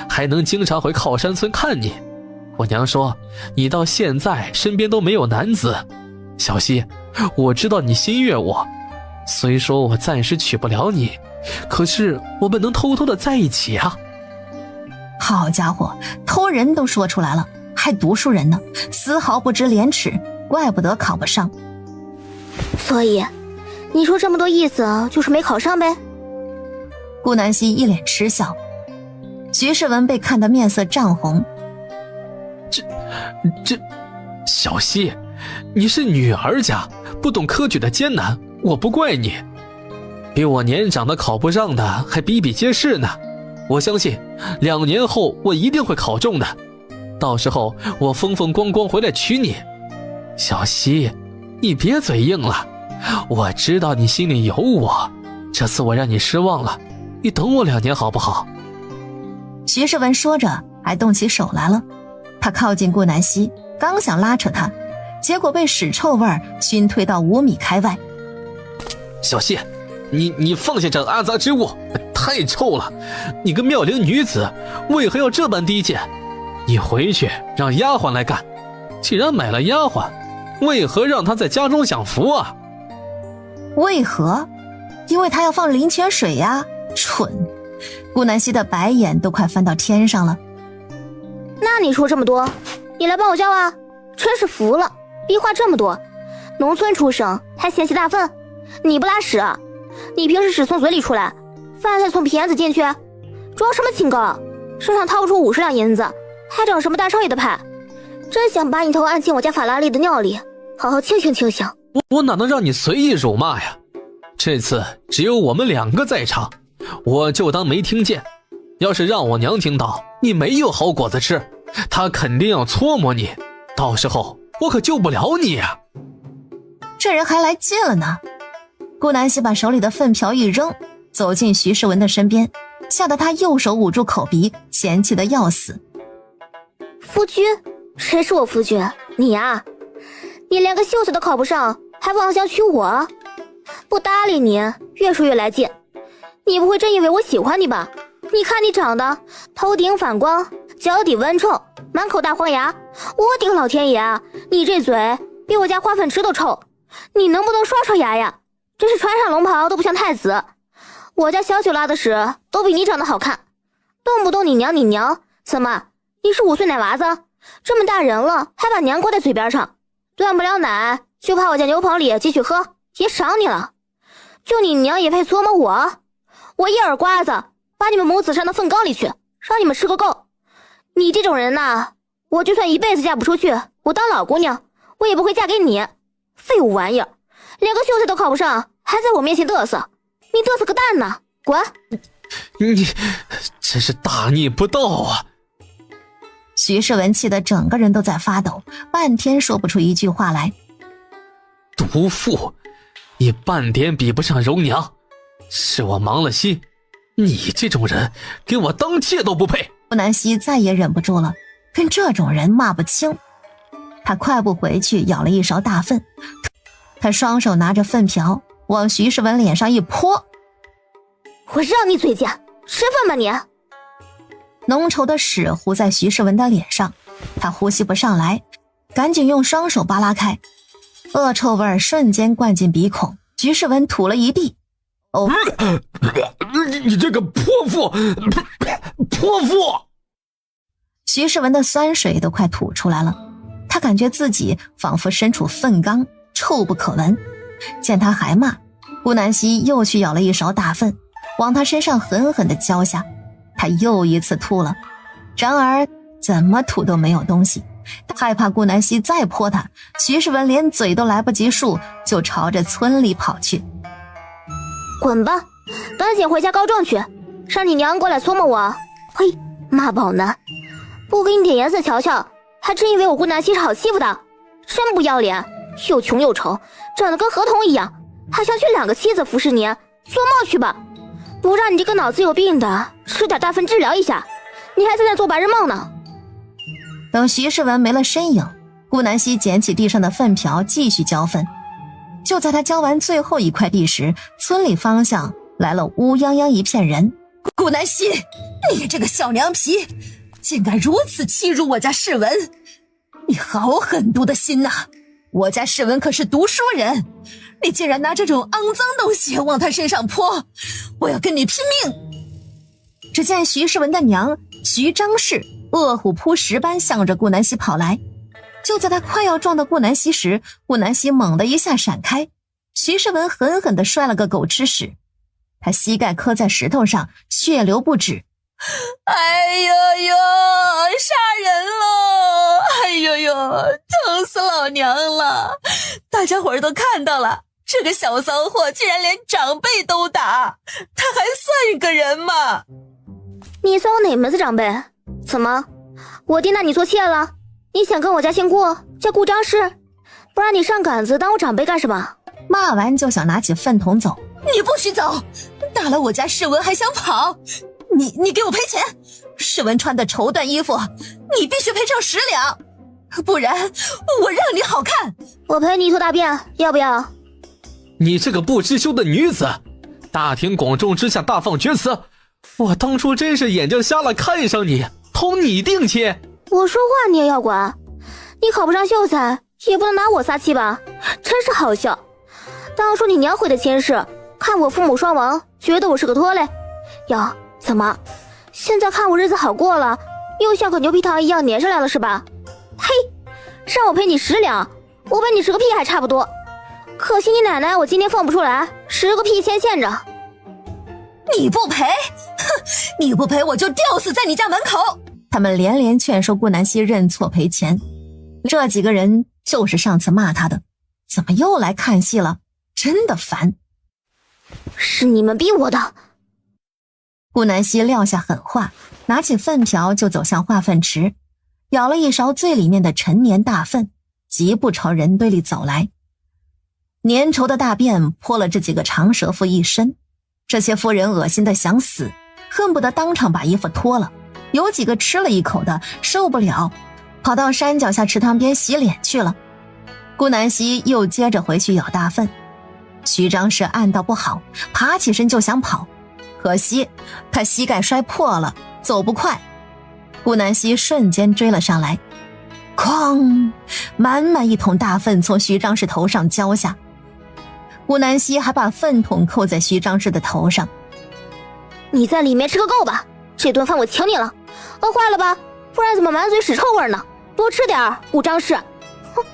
还能经常回靠山村看你。我娘说你到现在身边都没有男子。小希，我知道你心悦我，虽说我暂时娶不了你，可是我们能偷偷的在一起啊。好家伙，偷人都说出来了，还读书人呢，丝毫不知廉耻，怪不得考不上。所以你说这么多意思就是没考上呗？顾南希一脸嗤笑。徐世文被看得面色涨红。这小希，你是女儿家，不懂科举的艰难，我不怪你。比我年长的考不上的还比比皆是呢。我相信2年后我一定会考中的，到时候我风风光光回来娶你。小希，你别嘴硬了，我知道你心里有我，这次我让你失望了，你等我2年好不好？徐世文说着还动起手来了，他靠近顾南希，刚想拉扯他，结果被屎臭味熏退到5米开外。小希，你放下这肮脏之物，太臭了！你个妙龄女子，为何要这般低贱？你回去让丫鬟来干。既然买了丫鬟，为何让她在家中享福啊？为何？因为他要放灵泉水呀！蠢！顾南希的白眼都快翻到天上了。那你说这么多，你来帮我叫啊？真是服了，逼话这么多。农村出生还嫌弃大粪？你不拉屎啊？你平时屎从嘴里出来，饭菜从鼻眼子进去，装什么清高？身上掏不出50两银子，还整什么大少爷的牌？真想把你头按进我家法拉利的尿里，好好清醒清醒。我哪能让你随意辱骂呀？这次只有我们2个在场，我就当没听见。要是让我娘听到你没有好果子吃，她肯定要搓磨你，到时候我可救不了你呀。这人还来劲了呢。顾南希把手里的粪瓢一扔，走进徐世文的身边，吓得他右手捂住口鼻，嫌弃的要死。夫君？谁是我夫君？你啊？你连个秀才都考不上，还妄想娶我？不搭理你，越说越来劲。你不会真以为我喜欢你吧？你看你长得头顶反光，脚底蚊臭，满口大黄牙，我顶老天爷啊，你这嘴比我家化粪池都臭，你能不能刷刷牙呀？真是穿上龙袍都不像太子。我家小九拉的屎都比你长得好看，动不动你娘，怎么你是5岁奶娃子？这么大人了还把娘挂在嘴边上，断不了奶就怕我家牛棚里继续喝，也赏你了。就你娘也配琢磨我一耳刮子把你们母子扇到粪缸里去，让你们吃个够。你这种人呐，我就算一辈子嫁不出去，我当老姑娘我也不会嫁给你。废物玩意儿，连个秀才都考不上，还在我面前嘚瑟，你嘚瑟个蛋呢！滚！你真是大逆不道啊！徐世文气得整个人都在发抖，半天说不出一句话来。毒妇，你半点比不上柔娘，是我忙了心，你这种人给我当妾都不配。顾南希再也忍不住了，跟这种人骂不清。他快步回去舀了一勺大粪，他双手拿着粪瓢往徐世文脸上一泼。我让你嘴贱，吃饭吧你！浓稠的屎糊在徐世文的脸上，他呼吸不上来，赶紧用双手扒拉开，恶臭味瞬间灌进鼻孔，徐世文吐了一地。哦，你这个泼妇！泼妇！徐世文的酸水都快吐出来了，他感觉自己仿佛身处粪缸，臭不可闻。见他还骂，顾南希又去舀了一勺大粪，往他身上狠狠地浇下。他又一次吐了，然而怎么吐都没有东西。他害怕顾南希再泼他，徐世文连嘴都来不及漱，就朝着村里跑去。滚吧，赶紧回家告状去，让你娘过来搓磨我。呸，妈宝男，不给你点颜色瞧瞧，还真以为我顾南希是好欺负的？真不要脸，又穷又丑，长得跟合同一样，还想娶2个妻子服侍你，做梦去吧！不让你这个脑子有病的吃点大粪治疗一下，你还在那做白日梦呢。等徐世文没了身影，顾南希捡起地上的粪瓢继续浇粪。就在他浇完最后一块地时，村里方向来了乌泱泱一片人。顾南希，你这个小娘皮，竟敢如此欺辱我家世文，你好狠毒的心呐！我家世文可是读书人，你竟然拿这种肮脏东西往他身上泼，我要跟你拼命！只见徐世文的娘徐张氏饿虎扑食般向着顾南希跑来，就在他快要撞到顾南希时，顾南希猛地一下闪开，徐世文狠狠地摔了个狗吃屎，他膝盖磕在石头上，血流不止。哎呦呦，杀人了！哎呦呦，疼死老娘了！大家伙儿都看到了，这个小骚货竟然连长辈都打，他还算个人吗？你算我哪门子长辈？怎么，我爹拿你做妾了？你想跟我家姓顾，叫顾张氏？不然你上杆子当我长辈干什么？骂完就想拿起粪桶走。你不许走！打了我家世文还想跑？你给我赔钱！世文穿的绸缎衣服，你必须赔偿10两，不然我让你好看！我赔你一坨大便，要不要？你这个不知羞的女子，大庭广众之下大放厥词，我当初真是眼睛瞎了看上你，同你定亲。我说话你也要管？你考不上秀才也不能拿我撒气吧，真是好笑。当初你娘会的亲事，看我父母双亡，觉得我是个拖累。哟，怎么现在看我日子好过了，又像个牛皮糖一样粘上来了是吧？嘿，让我赔你10两，我赔你10个屁还差不多。可惜你奶奶我今天放不出来，10个屁先现着。你不赔？哼，你不赔我就吊死在你家门口。他们连连劝说顾南希认错赔钱。这几个人就是上次骂他的，怎么又来看戏了？真的烦。是你们逼我的。顾南希撂下狠话，拿起粪瓢就走向化粪池，舀了一勺最里面的陈年大粪，疾步朝人堆里走来。粘稠的大便泼了这几个长舌妇一身，这些妇人恶心的想死，恨不得当场把衣服脱了。有几个吃了一口的受不了，跑到山脚下池塘边洗脸去了。顾南希又接着回去舀大粪。徐章是暗道不好，爬起身就想跑，可惜他膝盖摔破了，走不快。顾南希瞬间追了上来，哐，满满一桶大粪从徐章氏头上浇下。顾南希还把粪桶扣在徐章氏的头上。你在里面吃个够吧，这顿饭我请你了，饿坏了吧？不然怎么满嘴屎臭味呢？多吃点儿，顾章氏。哼，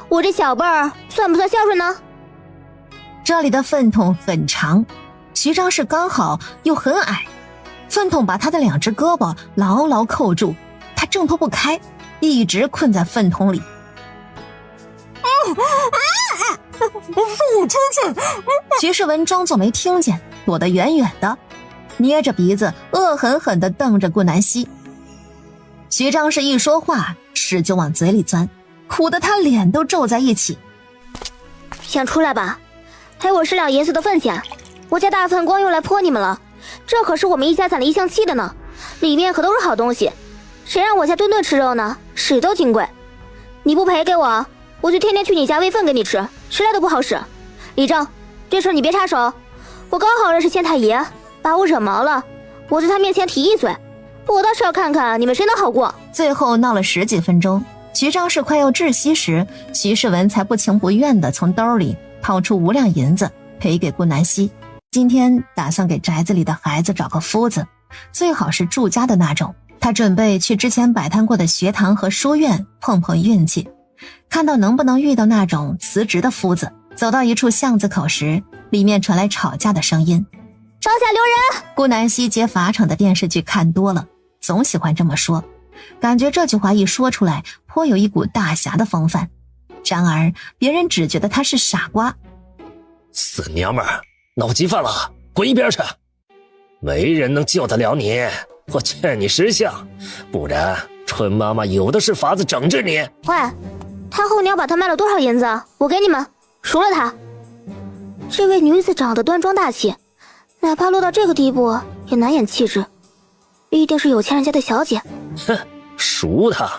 我这小辈儿算不算孝顺呢？这里的粪桶很长，徐章氏刚好又很矮，粪桶把他的2只胳膊牢牢扣住，他挣脱不开，一直困在粪桶里。放我出去！徐世文装作没听见，躲得远远的，捏着鼻子恶狠狠地瞪着顾南希。徐章氏一说话，屎就往嘴里钻，苦得他脸都皱在一起。先出来吧，赔我10两银子的粪钱，我家大粪光用来泼你们了，这可是我们一家攒了1箱期的呢，里面可都是好东西，谁让我家顿顿吃肉呢？屎都金贵，你不赔给我，我就天天去你家喂粪给你吃，谁来都不好使。李正，这事你别插手，我刚好认识县太爷，把我惹毛了，我在他面前提一嘴，我倒是要看看你们谁能好过。最后闹了10几分钟，徐章氏快要窒息时，徐世文才不情不愿地从兜里掏出5两银子赔给顾南希。今天打算给宅子里的孩子找个夫子，最好是住家的那种。他准备去之前摆摊过的学堂和书院碰碰运气，看到能不能遇到那种辞职的夫子。走到一处巷子口时，里面传来吵架的声音。招下留人！顾南希接法场的电视剧看多了，总喜欢这么说，感觉这句话一说出来颇有一股大侠的风范。然而别人只觉得他是傻瓜。死娘们儿，闹急犯了，滚一边去！没人能救得了你，我劝你识相，不然春妈妈有的是法子整治你。喂，太后娘把她卖了多少银子？我给你们赎了她。这位女子长得端庄大气，哪怕落到这个地步也难掩气质，一定是有钱人家的小姐。哼，赎她，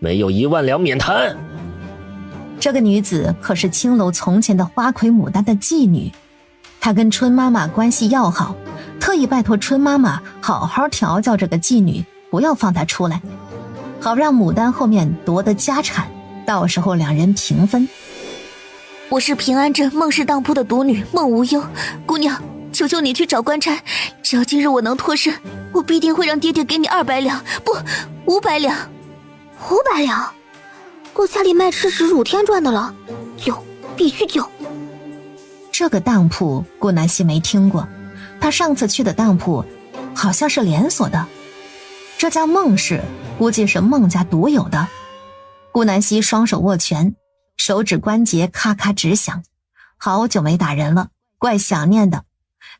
没有1万两免谈。这个女子可是青楼从前的花魁牡丹的妓女，她跟春妈妈关系要好，特意拜托春妈妈好好调教这个妓女，不要放她出来，好让牡丹后面夺得家产，到时候2人平分。我是平安镇孟氏当铺的独女孟无忧，姑娘，求求你去找官差，只要今日我能脱身，我必定会让爹爹给你200两，不，500两。500两？够家里卖吃食辱天赚的了，救，必须救！这个当铺顾南希没听过，她上次去的当铺好像是连锁的，这家孟氏估计是孟家独有的。顾南希双手握拳，手指关节咔咔直响，好久没打人了，怪想念的。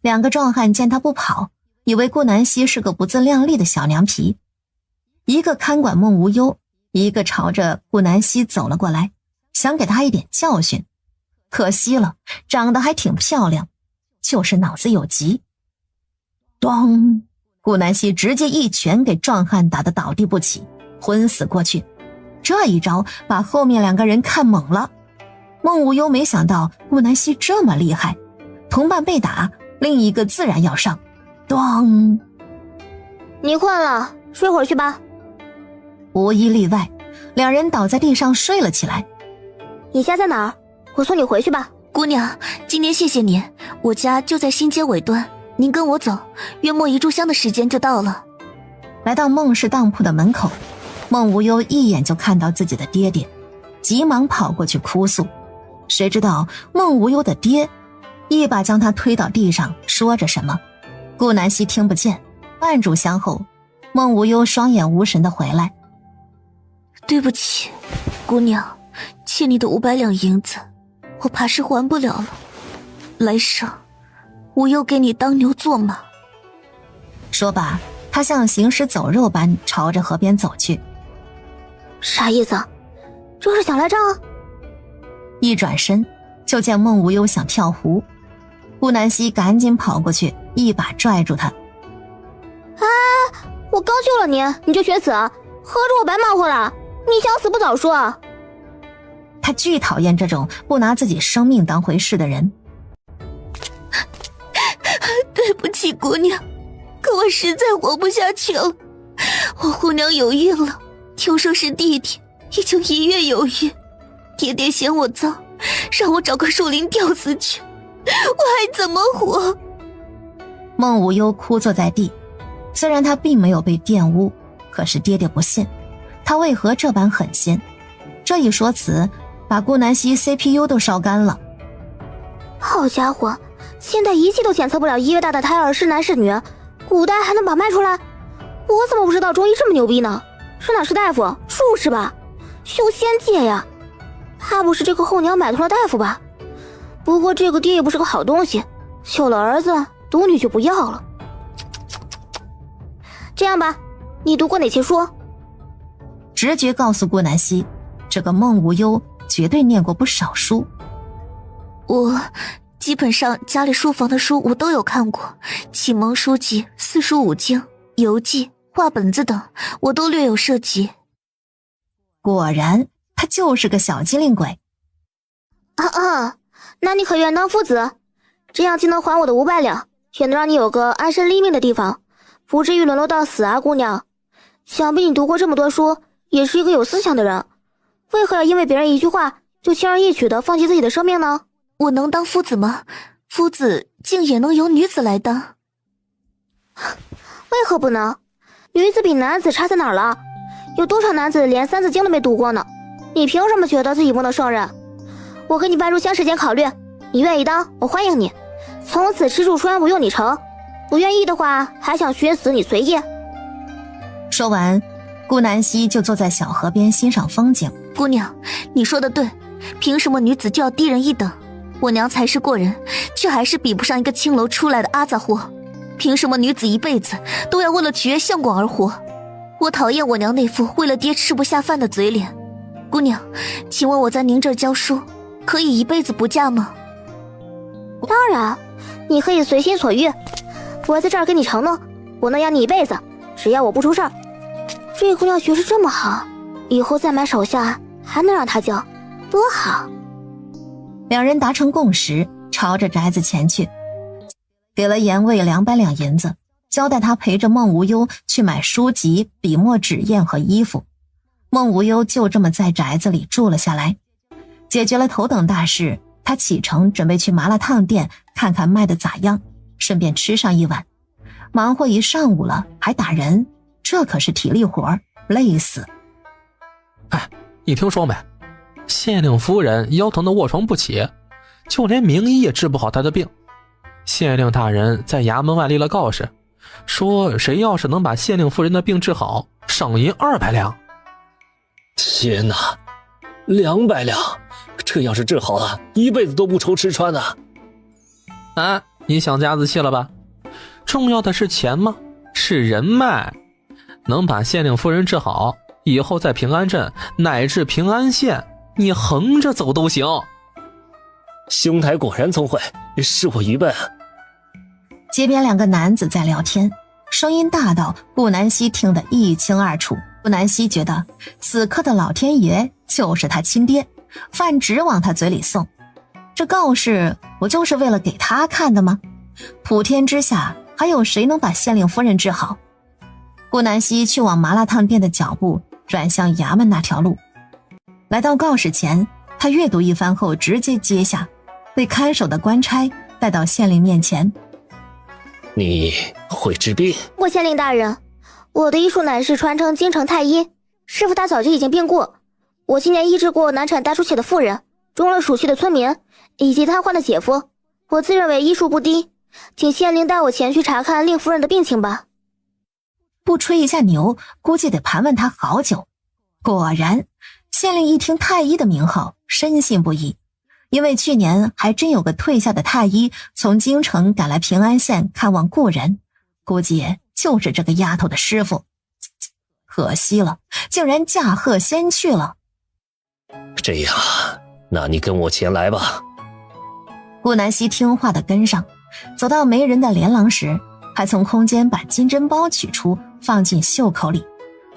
2个壮汉见他不跑，以为顾南希是个不自量力的小娘皮，一个看管孟无忧，一个朝着顾南希走了过来，想给他一点教训。可惜了，长得还挺漂亮，就是脑子有疾。咚！顾南希直接一拳给壮汉打得倒地不起，昏死过去。这一招把后面2个人看懵了。孟无忧没想到顾南希这么厉害，同伴被打另一个自然要上。咚！你困了，睡会儿去吧。无一例外，两人倒在地上睡了起来。你家在哪儿？我送你回去吧。姑娘，今天谢谢您，我家就在新街尾端，您跟我走，约莫1炷香的时间就到了。来到孟氏当铺的门口，孟无忧一眼就看到自己的爹爹，急忙跑过去哭诉。谁知道孟无忧的爹一把将他推倒地上，说着什么。顾南希听不见，按住香后，孟无忧双眼无神的回来。对不起，姑娘，欠你的500两银子，我怕是还不了了。来生，无忧给你当牛做马。说罢，他像行尸走肉般朝着河边走去。啥意思？这是想赖账？一转身，就见孟无忧想跳湖，顾南希赶紧跑过去，一把拽住他。我刚救了你，你就寻死，合着我白忙活了？你想死不早说。他巨讨厌这种不拿自己生命当回事的人。对不起，姑娘，可我实在活不下去了。我姑娘有孕了，听说是弟弟，已经1月有余。爹爹嫌我脏，让我找个树林吊死去，我还怎么活？孟无忧哭坐在地，虽然他并没有被玷污，可是爹爹不信，他为何这般狠心？这一说辞把顾南希 CPU 都烧干了。好家伙，现在仪器都检测不了1月大的胎儿是男是女，古代还能把脉出来？我怎么不知道中医这么牛逼呢？是哪是大夫？术士吧？修仙界呀？怕不是这个后娘买通了大夫吧？不过这个爹也不是个好东西，有了儿子独女就不要了。这样吧，你读过哪些书？直觉告诉顾南希，这个孟无忧绝对念过不少书。我基本上家里书房的书我都有看过，启蒙书籍、四书五经、游记、画本子等我都略有涉及。果然他就是个小机灵鬼。那你可愿当夫子？这样既能还我的500两，也能让你有个安身立命的地方，不至于沦落到死啊，姑娘。想必你读过这么多书，也是一个有思想的人，为何要因为别人一句话就轻而易举地放弃自己的生命呢？我能当夫子吗？夫子竟也能由女子来当？为何不能？女子比男子差在哪儿了？有多少男子连3字经都没读过呢？你凭什么觉得自己不能胜任？我给你半炷香时间考虑，你愿意当，我欢迎你，从此吃住穿不用你成，不愿意的话，还想寻死你随意。说完，顾南希就坐在小河边欣赏风景。姑娘，你说的对，凭什么女子就要低人一等？我娘才是过人，却还是比不上一个青楼出来的阿杂货。凭什么女子一辈子都要为了取悦相公而活？我讨厌我娘那副为了爹吃不下饭的嘴脸。姑娘，请问我在您这儿教书，可以一辈子不嫁吗？当然，你可以随心所欲。我在这儿跟你承诺，我能养你一辈子，只要我不出事儿。这姑娘学识这么好，以后再买手下还能让她教，多好。两人达成共识，朝着宅子前去，给了严卫200两银子，交代他陪着孟无忧去买书籍、笔墨纸砚和衣服。孟无忧就这么在宅子里住了下来。解决了头等大事，他启程准备去麻辣烫店看看卖的咋样，顺便吃上一碗。忙活一上午了，还打人，这可是体力活，累死。哎，你听说没？县令夫人腰疼的卧床不起，就连名医也治不好她的病。县令大人在衙门外立了告示，说谁要是能把县令夫人的病治好，赏银200两。天哪，200两，这要是治好了，一辈子都不愁吃穿啊！啊，你想家子气了吧？重要的是钱吗？是人脉。能把县令夫人治好，以后在平安镇乃至平安县，你横着走都行。兄台果然聪慧，是我愚笨啊。街边2个男子在聊天，声音大到顾南希听得一清二楚。顾南希觉得此刻的老天爷就是他亲爹，饭直往他嘴里送。这告示不就是为了给他看的吗？普天之下还有谁能把县令夫人治好？顾南希去往麻辣烫店的脚步转向衙门那条路。来到告示前，他阅读一番后直接接下，被看守的官差带到县令面前。你会治病？我县令大人，我的医术乃是传承京城太医，师傅他早就已经病故。我今年医治过难产大出血的妇人，中了暑气的村民，以及瘫痪的姐夫。我自认为医术不低，请县令带我前去查看令夫人的病情吧。不吹一下牛，估计得盘问他好久。果然，县令一听太医的名号，深信不疑，因为去年还真有个退下的太医从京城赶来平安县看望故人，估计就是这个丫头的师傅。可惜了，竟然驾鹤仙去了。这样，那你跟我前来吧。顾南希听话的跟上，走到没人的连廊时，还从空间把金针包取出，放进袖口里。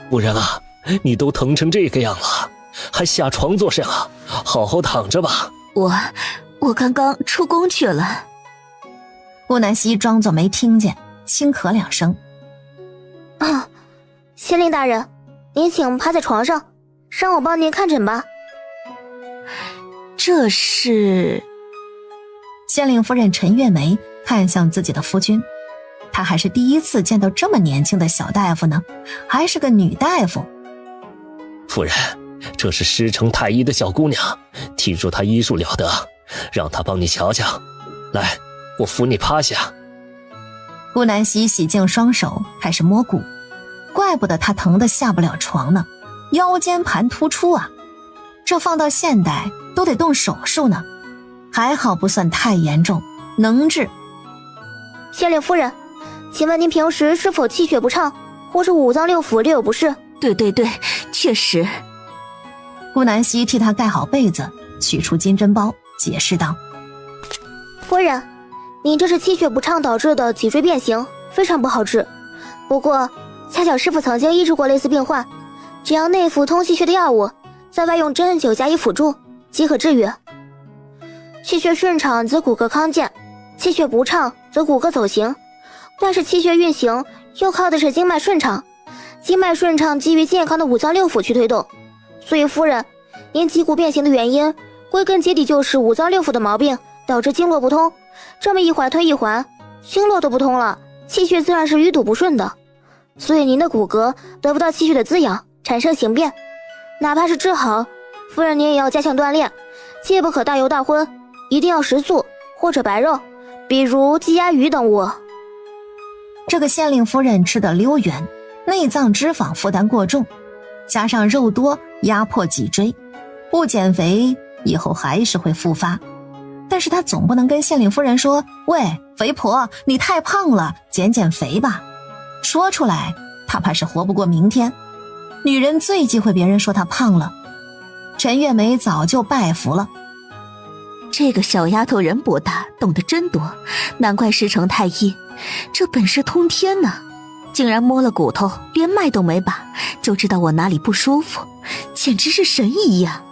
夫人啊，你都疼成这个样了，还下床做甚啊？好好躺着吧。我刚刚出宫去了。顾南希装作没听见，轻咳2声。县令大人，您请趴在床上，让我帮您看诊吧。这是……县令夫人陈月梅看向自己的夫君，她还是第一次见到这么年轻的小大夫呢，还是个女大夫。夫人，这是师承太医的小姑娘，听说她医术了得，让她帮你瞧瞧。来，我扶你趴下。顾南希洗净双手，开始摸骨，怪不得她疼得下不了床呢，腰间盘突出啊！这放到现代都得动手术呢，还好不算太严重，能治。县令夫人，请问您平时是否气血不畅，或是五脏六腑略有不适？对，确实。顾南希替他盖好被子，取出金针包，解释道：夫人，您这是气血不畅导致的脊椎变形，非常不好治。不过恰巧师傅曾经医治过类似病患，只要内服通气血的药物，再外用针灸加以辅助，即可治愈。气血顺畅则骨骼康健，气血不畅则骨骼走形。但是气血运行又靠的是经脉顺畅，经脉顺畅基于健康的五脏六腑去推动。所以夫人，您脊骨变形的原因，归根结底就是五脏六腑的毛病导致经络不通，这么一环推一环，经络都不通了，气血自然是淤堵不顺的。所以您的骨骼得不到气血的滋养，产生形变。哪怕是治好，夫人您也要加强锻炼，切不可大油大荤，一定要食素或者白肉，比如鸡鸭鱼等物。这个县令夫人吃的溜圆，内脏脂肪负担过重，加上肉多压迫脊椎，不减肥以后还是会复发。但是她总不能跟县令夫人说：喂，肥婆，你太胖了，减肥吧。说出来她怕是活不过明天。女人最忌讳别人说她胖了。陈月梅早就拜服了。这个小丫头人不大，懂得真多，难怪师承太医，这本事通天呢，竟然摸了骨头，连脉都没把，就知道我哪里不舒服，简直是神医呀！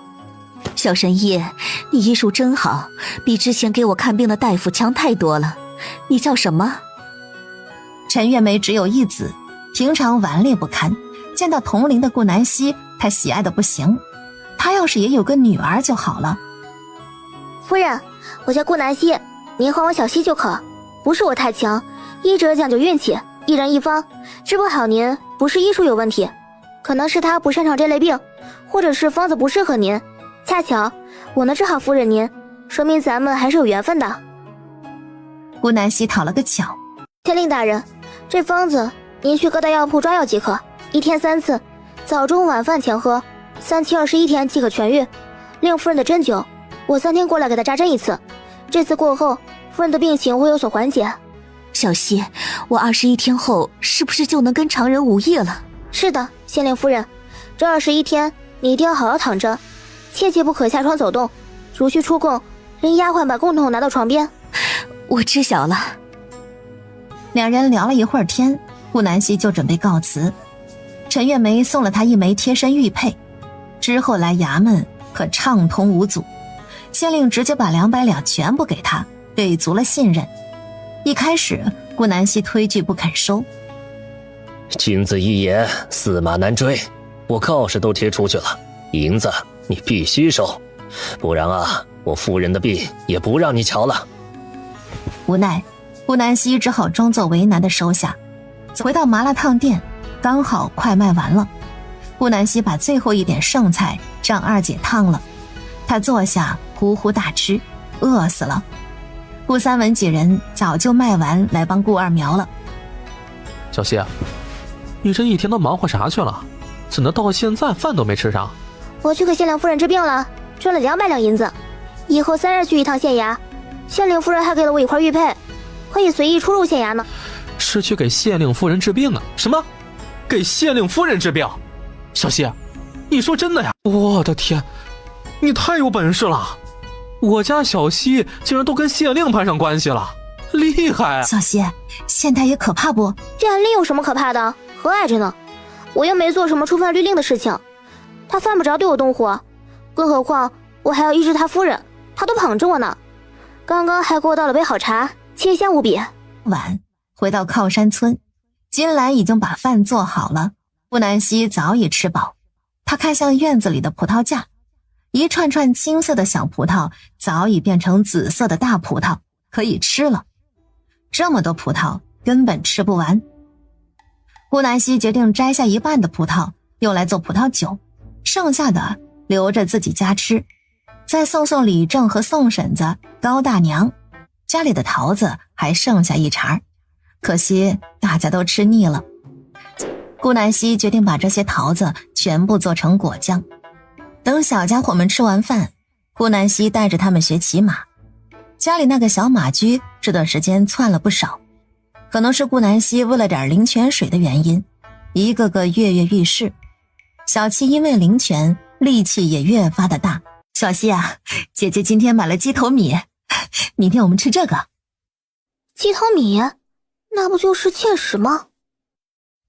小神医，你医术真好，比之前给我看病的大夫强太多了。你叫什么？陈月梅只有一子，平常顽劣不堪，见到同龄的顾南希，她喜爱的不行。她要是也有个女儿就好了。夫人，我叫顾南希，您唤我小希就可。不是我太强，医者讲究运气，一人一方，治不好您不是医术有问题，可能是他不擅长这类病，或者是方子不适合您。恰巧我能治好夫人您，说明咱们还是有缘分的。顾南希讨了个巧。县令大人，这方子您去各大药铺抓药即可，1天3次，早中晚饭前喝，3期21天即可痊愈。令夫人的针灸，我3天过来给她扎针1次，这次过后夫人的病情会有所缓解。小希，我21天后是不是就能跟常人无异了？是的，县令夫人，这21天你一定要好好躺着，切不可下床走动，如需出供，让丫鬟把供桶拿到床边。我知晓了。两人聊了一会儿天，顾南希就准备告辞。陈月梅送了她一枚贴身玉佩，之后来衙门可畅通无阻。县令直接把200两全部给她，给足了信任。一开始顾南希推拒不肯收。君子一言，驷马难追。我告示都贴出去了，银子你必须收，不然啊，我夫人的病也不让你瞧了。无奈，顾南希只好装作为难的收下。回到麻辣烫店，刚好快卖完了。顾南希把最后一点剩菜让二姐烫了，她坐下呼呼大吃，饿死了。顾三文几人早就卖完来帮顾二苗了。小希，你这一天都忙活啥去了？怎么到现在饭都没吃上？我去给县令夫人治病了，赚了200两银子，以后3日去一趟县衙。县令夫人还给了我一块玉佩，可以随意出入县衙呢。是去给县令夫人治病啊？什么？给县令夫人治病？小希，你说真的呀？我的天，你太有本事了！我家小希竟然都跟县令攀上关系了，厉害！小希，县太爷可怕不？县令有什么可怕的？和蔼着呢。我又没做什么触犯律令的事情，他犯不着对我动火，更何况我还要医治他夫人，他都捧着我呢。刚刚还给我倒了杯好茶，清香无比。晚回到靠山村，金兰已经把饭做好了，顾南希早已吃饱。她看向院子里的葡萄架，一串串青色的小葡萄早已变成紫色的大葡萄，可以吃了。这么多葡萄根本吃不完。顾南希决定摘下一半的葡萄用来做葡萄酒，剩下的留着自己家吃，再送送李正和宋婶子、高大娘。家里的桃子还剩下一茬，可惜大家都吃腻了。顾南希决定把这些桃子全部做成果酱。等小家伙们吃完饭，顾南希带着他们学骑马。家里那个小马驹这段时间窜了不少，可能是顾南希为了点灵泉水的原因，一个个跃跃欲试。小七因为灵泉，力气也越发的大。小希啊，姐姐今天买了鸡头米，明天我们吃这个。鸡头米，那不就是芡实吗？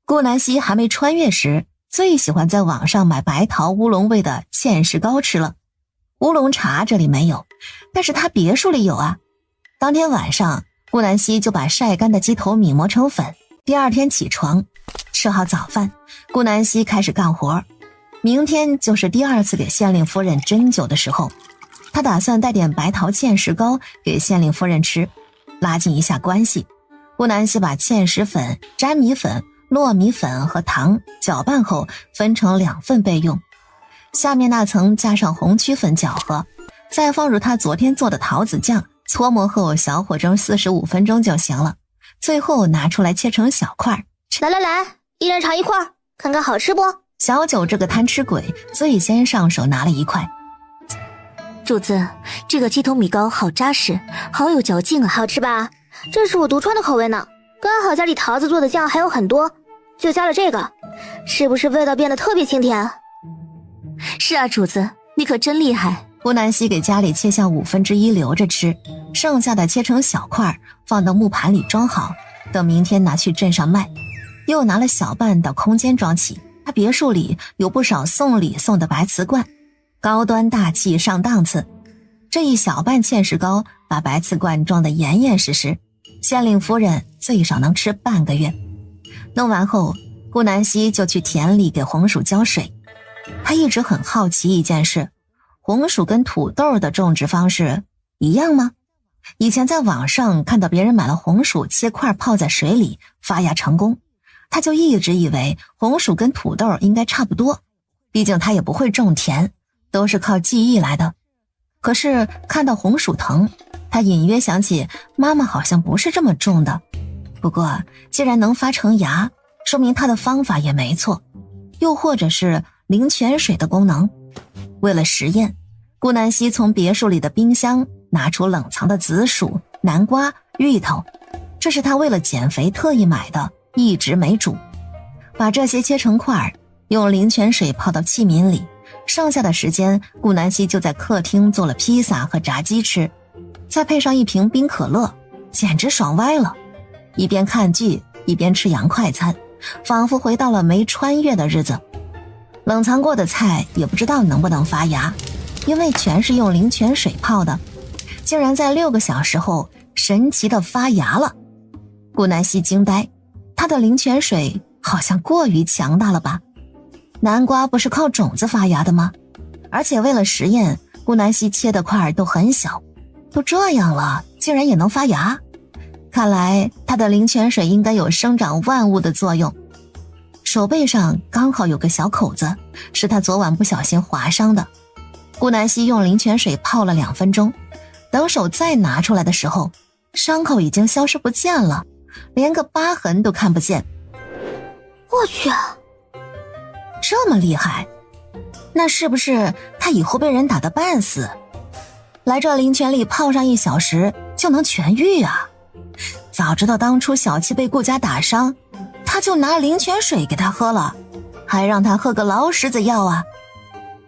顾南希还没穿越时，最喜欢在网上买白桃乌龙味的芡实糕吃了。乌龙茶这里没有，但是他别墅里有啊。当天晚上，顾南希就把晒干的鸡头米磨成粉。第二天起床，吃好早饭，顾南希开始干活。明天就是第2次给县令夫人针灸的时候，他打算带点白桃芡实糕给县令夫人吃，拉近一下关系。顾南希把芡实粉、粘米粉、糯米粉和糖搅拌后分成2份备用，下面那层加上红曲粉搅和，再放入他昨天做的桃子酱，搓磨后小火蒸45分钟就行了。最后拿出来切成小块。来，一人尝一块，看看好吃不？小九这个贪吃鬼最先上手拿了一块。主子，这个鸡头米糕好扎实，好有嚼劲啊！好吃吧？这是我独创的口味呢，刚好家里桃子做的酱还有很多，就加了这个，是不是味道变得特别清甜？是啊，主子，你可真厉害。顾南希给家里切下1/5留着吃，剩下的切成小块，放到木盘里装好，等明天拿去镇上卖。又拿了小半到空间装起，他别墅里有不少送礼送的白瓷罐，高端大气上档次。这一小半芡实糕把白瓷罐装得严严实实，县令夫人最少能吃半个月。弄完后，顾南希就去田里给红薯浇水。他一直很好奇一件事，红薯跟土豆的种植方式一样吗？以前在网上看到别人买了红薯切块泡在水里发芽成功，他就一直以为红薯跟土豆应该差不多，毕竟他也不会种田，都是靠记忆来的。可是看到红薯藤，他隐约想起妈妈好像不是这么种的。不过既然能发成芽，说明他的方法也没错，又或者是灵泉水的功能。为了实验，顾南希从别墅里的冰箱拿出冷藏的紫薯、南瓜、芋头，这是他为了减肥特意买的，一直没煮。把这些切成块，用灵泉水泡到器皿里，剩下的时间顾南希就在客厅做了披萨和炸鸡吃，再配上一瓶冰可乐，简直爽歪了。一边看剧一边吃洋快餐，仿佛回到了没穿越的日子。冷藏过的菜也不知道能不能发芽，因为全是用灵泉水泡的，竟然在6个小时后神奇的发芽了。顾南希惊呆，她的灵泉水好像过于强大了吧？南瓜不是靠种子发芽的吗？而且为了实验，顾南希切的块都很小，都这样了，竟然也能发芽。看来她的灵泉水应该有生长万物的作用。手背上刚好有个小口子，是她昨晚不小心划伤的。顾南希用灵泉水泡了2分钟，等手再拿出来的时候，伤口已经消失不见了，连个疤痕都看不见。我去，这么厉害，那是不是他以后被人打得半死，来这灵泉里泡上1小时就能痊愈啊？早知道当初小七被顾家打伤，他就拿灵泉水给他喝了，还让他喝个老石子药啊。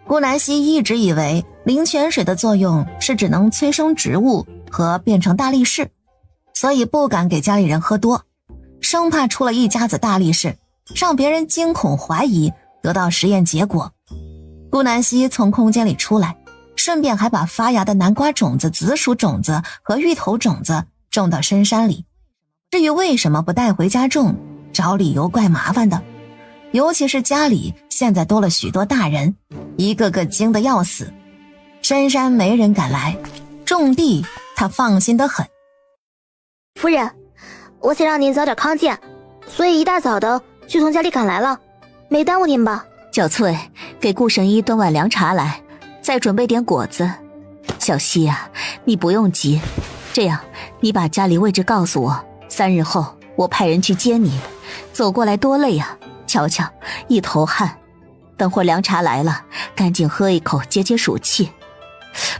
顾南希一直以为灵泉水的作用是只能催生植物和变成大力士，所以不敢给家里人喝多，生怕出了一家子大力士，让别人惊恐怀疑，得到实验结果。顾南希从空间里出来，顺便还把发芽的南瓜种子、紫薯种子和芋头种子种到深山里。至于为什么不带回家种，找理由怪麻烦的，尤其是家里现在多了许多大人，一个个惊得要死。深山没人敢来，种地他放心得很。夫人，我想让您早点康健，所以一大早的就从家里赶来了，没耽误您吧？小翠，给顾神医端碗凉茶来，再准备点果子。小希啊，你不用急，这样你把家里位置告诉我，3日后我派人去接你。走过来多累啊，瞧瞧一头汗。等会儿凉茶来了，赶紧喝一口解解暑气。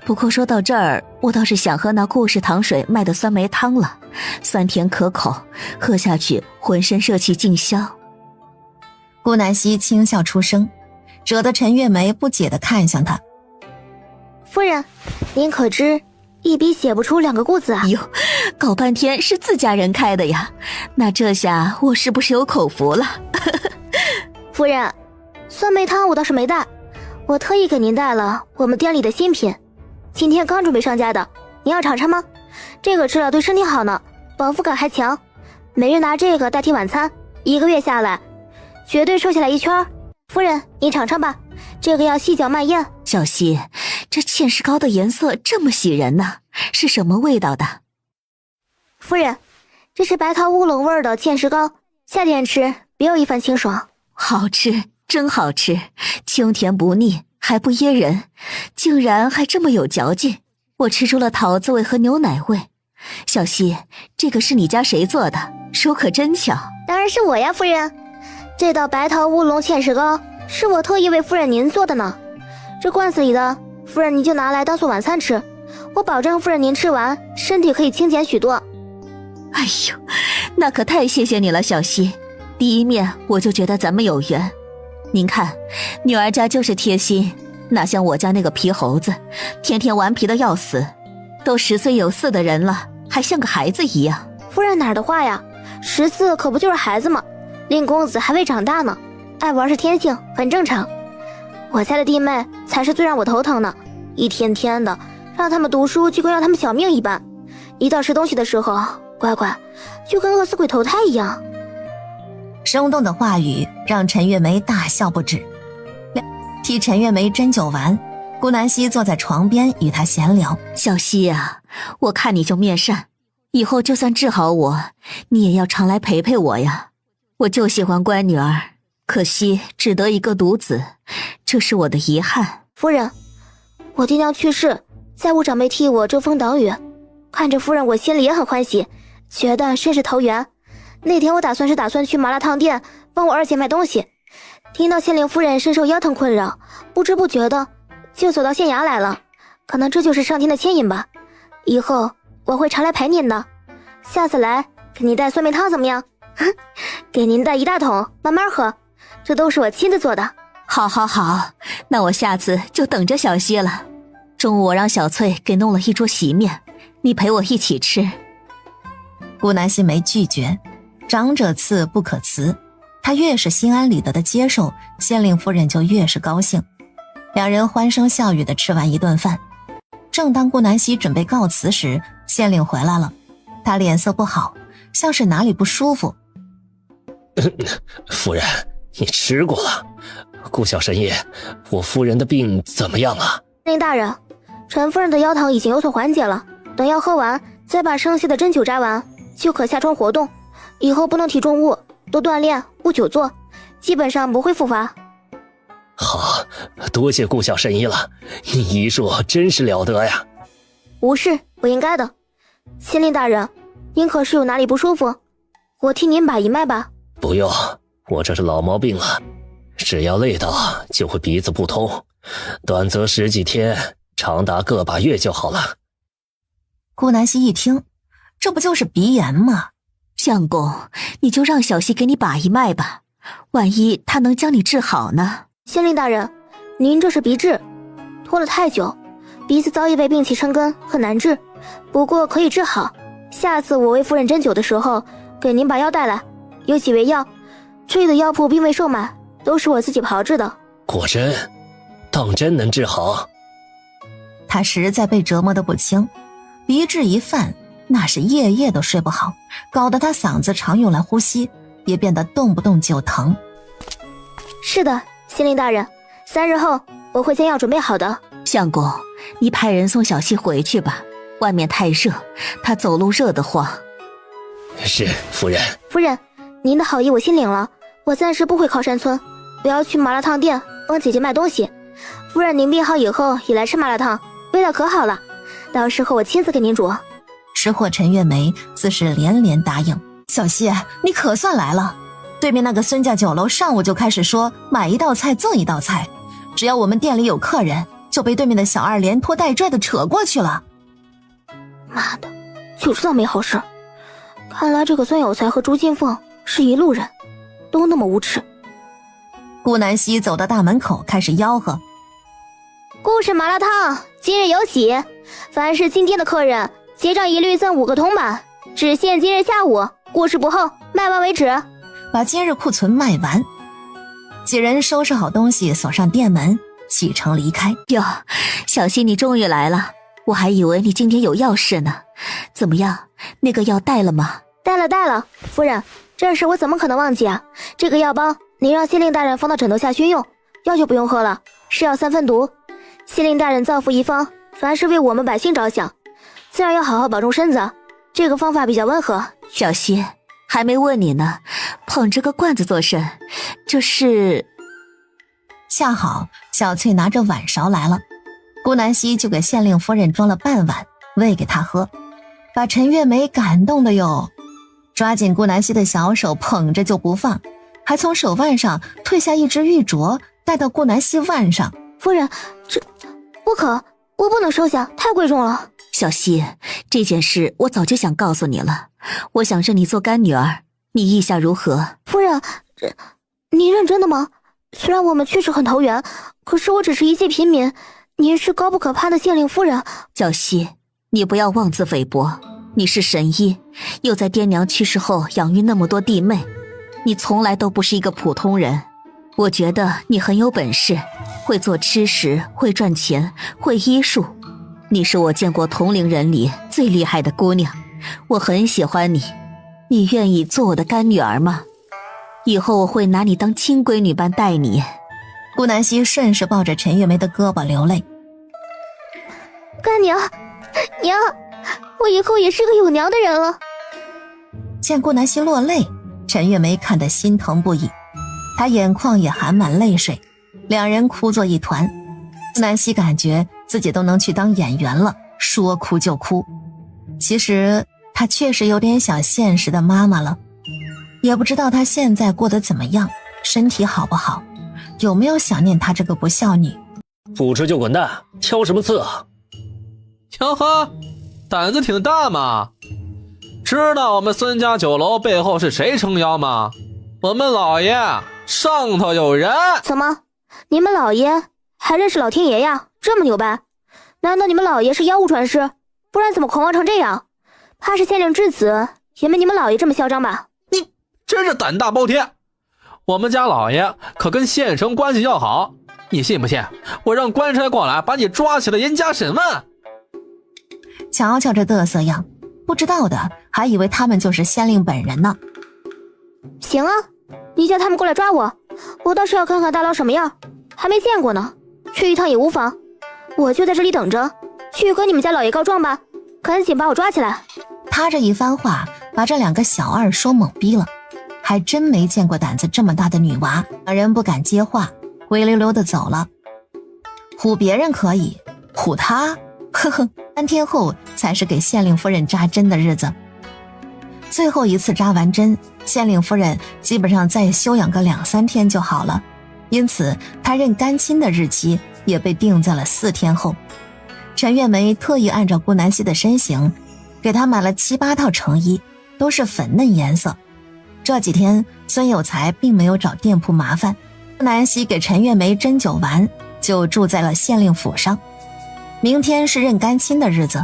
不过说到这儿，我倒是想喝那顾氏糖水卖的酸梅汤了，酸甜可口，喝下去浑身热气尽消。顾南希轻笑出声，惹得陈月梅不解地看向他。夫人，您可知一笔写不出2个顾字啊？哟，搞半天是自家人开的呀，那这下我是不是有口福了？夫人，酸梅汤我倒是没带，我特意给您带了我们店里的新品，今天刚准备上架的，您要尝尝吗？这个吃了对身体好呢，饱腹感还强，每日拿这个代替晚餐，1个月下来绝对瘦下来1圈。夫人，您尝尝吧，这个要细嚼慢咽。小希，这芡实糕的颜色这么喜人呢，是什么味道的？夫人，这是白桃乌龙味的芡实糕，夏天吃别有一番清爽。好吃，真好吃，清甜不腻，还不噎人，竟然还这么有嚼劲。我吃出了桃子味和牛奶味。小希，这个是你家谁做的？手可真巧。当然是我呀，夫人。这道白桃乌龙芡实糕是我特意为夫人您做的呢。这罐子里的，夫人您就拿来当做晚餐吃，我保证夫人您吃完身体可以清减许多。哎呦，那可太谢谢你了，小希。第一面我就觉得咱们有缘。您看，女儿家就是贴心，哪像我家那个皮猴子，天天顽皮的要死，都10岁有4的人了，还像个孩子一样。夫人哪儿的话呀，14可不就是孩子吗？令公子还未长大呢，爱玩是天性，很正常。我家的弟妹才是最让我头疼的，一天天的让他们读书就跟让他们小命一般，一到吃东西的时候，乖乖就跟饿死鬼投胎一样。生动的话语让陈月梅大笑不止。替陈月梅斟酒完，顾南希坐在床边与她闲聊。小希啊，我看你就面善，以后就算治好我，你也要常来陪陪我呀。我就喜欢乖女儿，可惜只得一个独子，这是我的遗憾。夫人，我爹娘去世，再无长辈替我遮风挡雨，看着夫人我心里也很欢喜，觉得甚是投缘。那天我打算去麻辣烫店帮我2姐卖东西，听到县令夫人深受腰疼困扰，不知不觉的就走到县衙来了，可能这就是上天的牵引吧。以后我会常来陪您的，下次来给您带酸梅汤怎么样？给您带1大桶，慢慢喝，这都是我亲自做的。好好好，那我下次就等着小希了。中午我让小翠给弄了一桌席面，你陪我一起吃。顾南希没拒绝，长者赐不可辞，他越是心安理得的接受，县令夫人就越是高兴。2人欢声笑语地吃完一顿饭。正当顾南希准备告辞时，县令回来了，他脸色不好，像是哪里不舒服。夫人，你吃过了。顾小神医，我夫人的病怎么样了？令大人，陈夫人的腰疼已经有所缓解了，等药喝完，再把剩下的针灸扎完，就可下床活动。以后不能提重物，多锻炼，勿久坐，基本上不会复发。好，多谢顾小神医了，你医术真是了得呀。无事，我应该的。县令大人，您可是有哪里不舒服？我替您把一脉吧。不用，我这是老毛病了，只要累到就会鼻子不通，短则10几天，长达个把月就好了。顾南希一听，这不就是鼻炎吗？相公，你就让小溪给你把一脉吧，万一他能将你治好呢？县令大人，您这是鼻治，拖了太久，鼻子早已被病气生根，很难治，不过可以治好。下次我为夫人针灸的时候，给您把药带来，有几味药，这里的药铺并未售卖，都是我自己炮制的。果真，当真能治好？他实在被折磨得不轻，鼻治一犯，那是夜夜都睡不好，搞得他嗓子常用来呼吸也变得动不动就疼。是的，县令大人，3日后我会将药准备好的。相公，你派人送小溪回去吧，外面太热，他走路热得慌。是，夫人。夫人，您的好意我心领了，我暂时不回靠山村，我要去麻辣烫店帮姐姐卖东西。夫人您病好以后也来吃麻辣烫，味道可好了，到时候我亲自给您煮。吃货陈月梅自是连连答应。小溪，你可算来了。对面那个孙家酒楼上午就开始说买一道菜赠一道菜，只要我们店里有客人，就被对面的小二连拖带拽的扯过去了。妈的，就知道没好事。看来这个孙有才和朱金凤是一路人，都那么无耻。顾南希走到大门口开始吆喝：顾氏麻辣烫今日有喜，凡是进店的客人结账一律赠5个铜板，只限今日下午，过时不候，卖完为止。把今日库存卖完。几人收拾好东西，锁上店门，启程离开。哟，小溪你终于来了，我还以为你今天有要事呢。怎么样，那个药带了吗？带了，夫人，这事我怎么可能忘记啊？这个药包您让县令大人放到枕头下熏用，药就不用喝了，是药3分毒。县令大人造福一方，凡是为我们百姓着想，自然要好好保重身子，这个方法比较温和。小溪，还没问你呢，捧着个罐子做甚？这是……恰好小翠拿着碗勺来了，顾南希就给县令夫人装了半碗，喂给她喝，把陈月梅感动的哟，抓紧顾南希的小手捧着就不放，还从手腕上褪下一只玉镯戴到顾南希腕上。夫人，这不可，我不能收下，太贵重了。小溪，这件事我早就想告诉你了，我想认你做干女儿，你意下如何？夫人，你认真的吗？虽然我们确实很投缘，可是我只是一介平民，您是高不可攀的县令夫人。小溪，你不要妄自菲薄，你是神医，又在爹娘去世后养育那么多弟妹，你从来都不是一个普通人。我觉得你很有本事，会做吃食，会赚钱，会医术，你是我见过同龄人里最厉害的姑娘，我很喜欢你，你愿意做我的干女儿吗？以后我会拿你当亲闺女般待你。顾南希顺势抱着陈月梅的胳膊流泪。干娘，娘，我以后也是个有娘的人了。见顾南希落泪，陈月梅看得心疼不已，她眼眶也含满泪水，两人哭作一团。顾南希感觉自己都能去当演员了，说哭就哭。其实她确实有点小现实的妈妈了，也不知道她现在过得怎么样，身体好不好，有没有想念她这个不孝女。不吃就滚蛋，挑什么刺啊？哟呵，胆子挺大嘛！知道我们孙家酒楼背后是谁撑腰吗？我们老爷上头有人。怎么，你们老爷还认识老天爷呀？这么牛掰？难道你们老爷是妖物传世？不然怎么狂妄成这样？怕是县令之子也没你们老爷这么嚣张吧？你真是胆大包天！我们家老爷可跟县城关系要好，你信不信我让官差过来把你抓起来严加审问？瞧瞧这嘚瑟样，不知道的还以为他们就是县令本人呢。行啊，你叫他们过来抓我，我倒是要看看大佬什么样，还没见过呢，去一趟也无妨。我就在这里等着，去和你们家老爷告状吧，赶紧把我抓起来。他这一番话把这两个小二说懵逼了，还真没见过胆子这么大的女娃，两人不敢接话，灰溜溜的走了。唬别人可以，唬他，呵呵，3天后才是给县令夫人扎针的日子。最后一次扎完针，县令夫人基本上再休养个2、3天就好了，因此她认干亲的日期也被定在了4天后。陈月梅特意按照顾南希的身形，给她买了7、8套成衣，都是粉嫩颜色。这几天孙有才并没有找店铺麻烦，顾南希给陈月梅针灸完，就住在了县令府上。明天是认干亲的日子，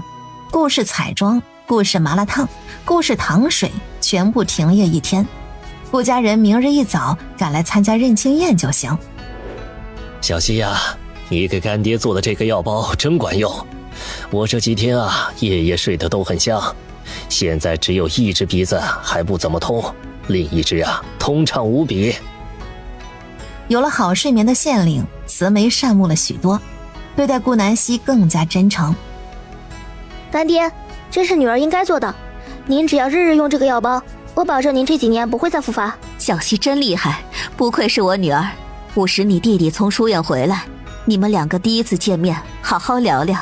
顾氏彩妆、顾氏麻辣烫、顾氏糖水全部停业1天，顾家人明日一早赶来参加认亲宴就行。小希呀，你给干爹做的这个药包真管用，我这几天啊夜夜睡得都很香，现在只有一只鼻子还不怎么通，另一只啊通畅无比。有了好睡眠的县令慈眉善目了许多，对待顾南希更加真诚。干爹，这是女儿应该做的，您只要日日用这个药包，我保证您这几年不会再复发。小希真厉害，不愧是我女儿。5时你弟弟从书院回来，你们2个第一次见面，好好聊聊。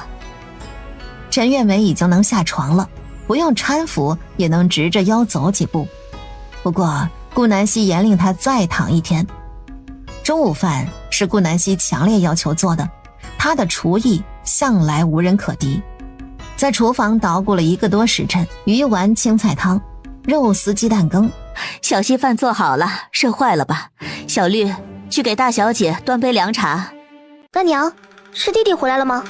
陈月梅已经能下床了，不用搀扶也能直着腰走几步。不过顾南希严令她再躺1天。中午饭是顾南希强烈要求做的，她的厨艺向来无人可敌。在厨房捣鼓了1个多时辰，鱼丸青菜汤、肉丝鸡蛋羹。小希饭做好了，热坏了吧？小绿，去给大小姐端杯凉茶。干娘，是弟弟回来了吗？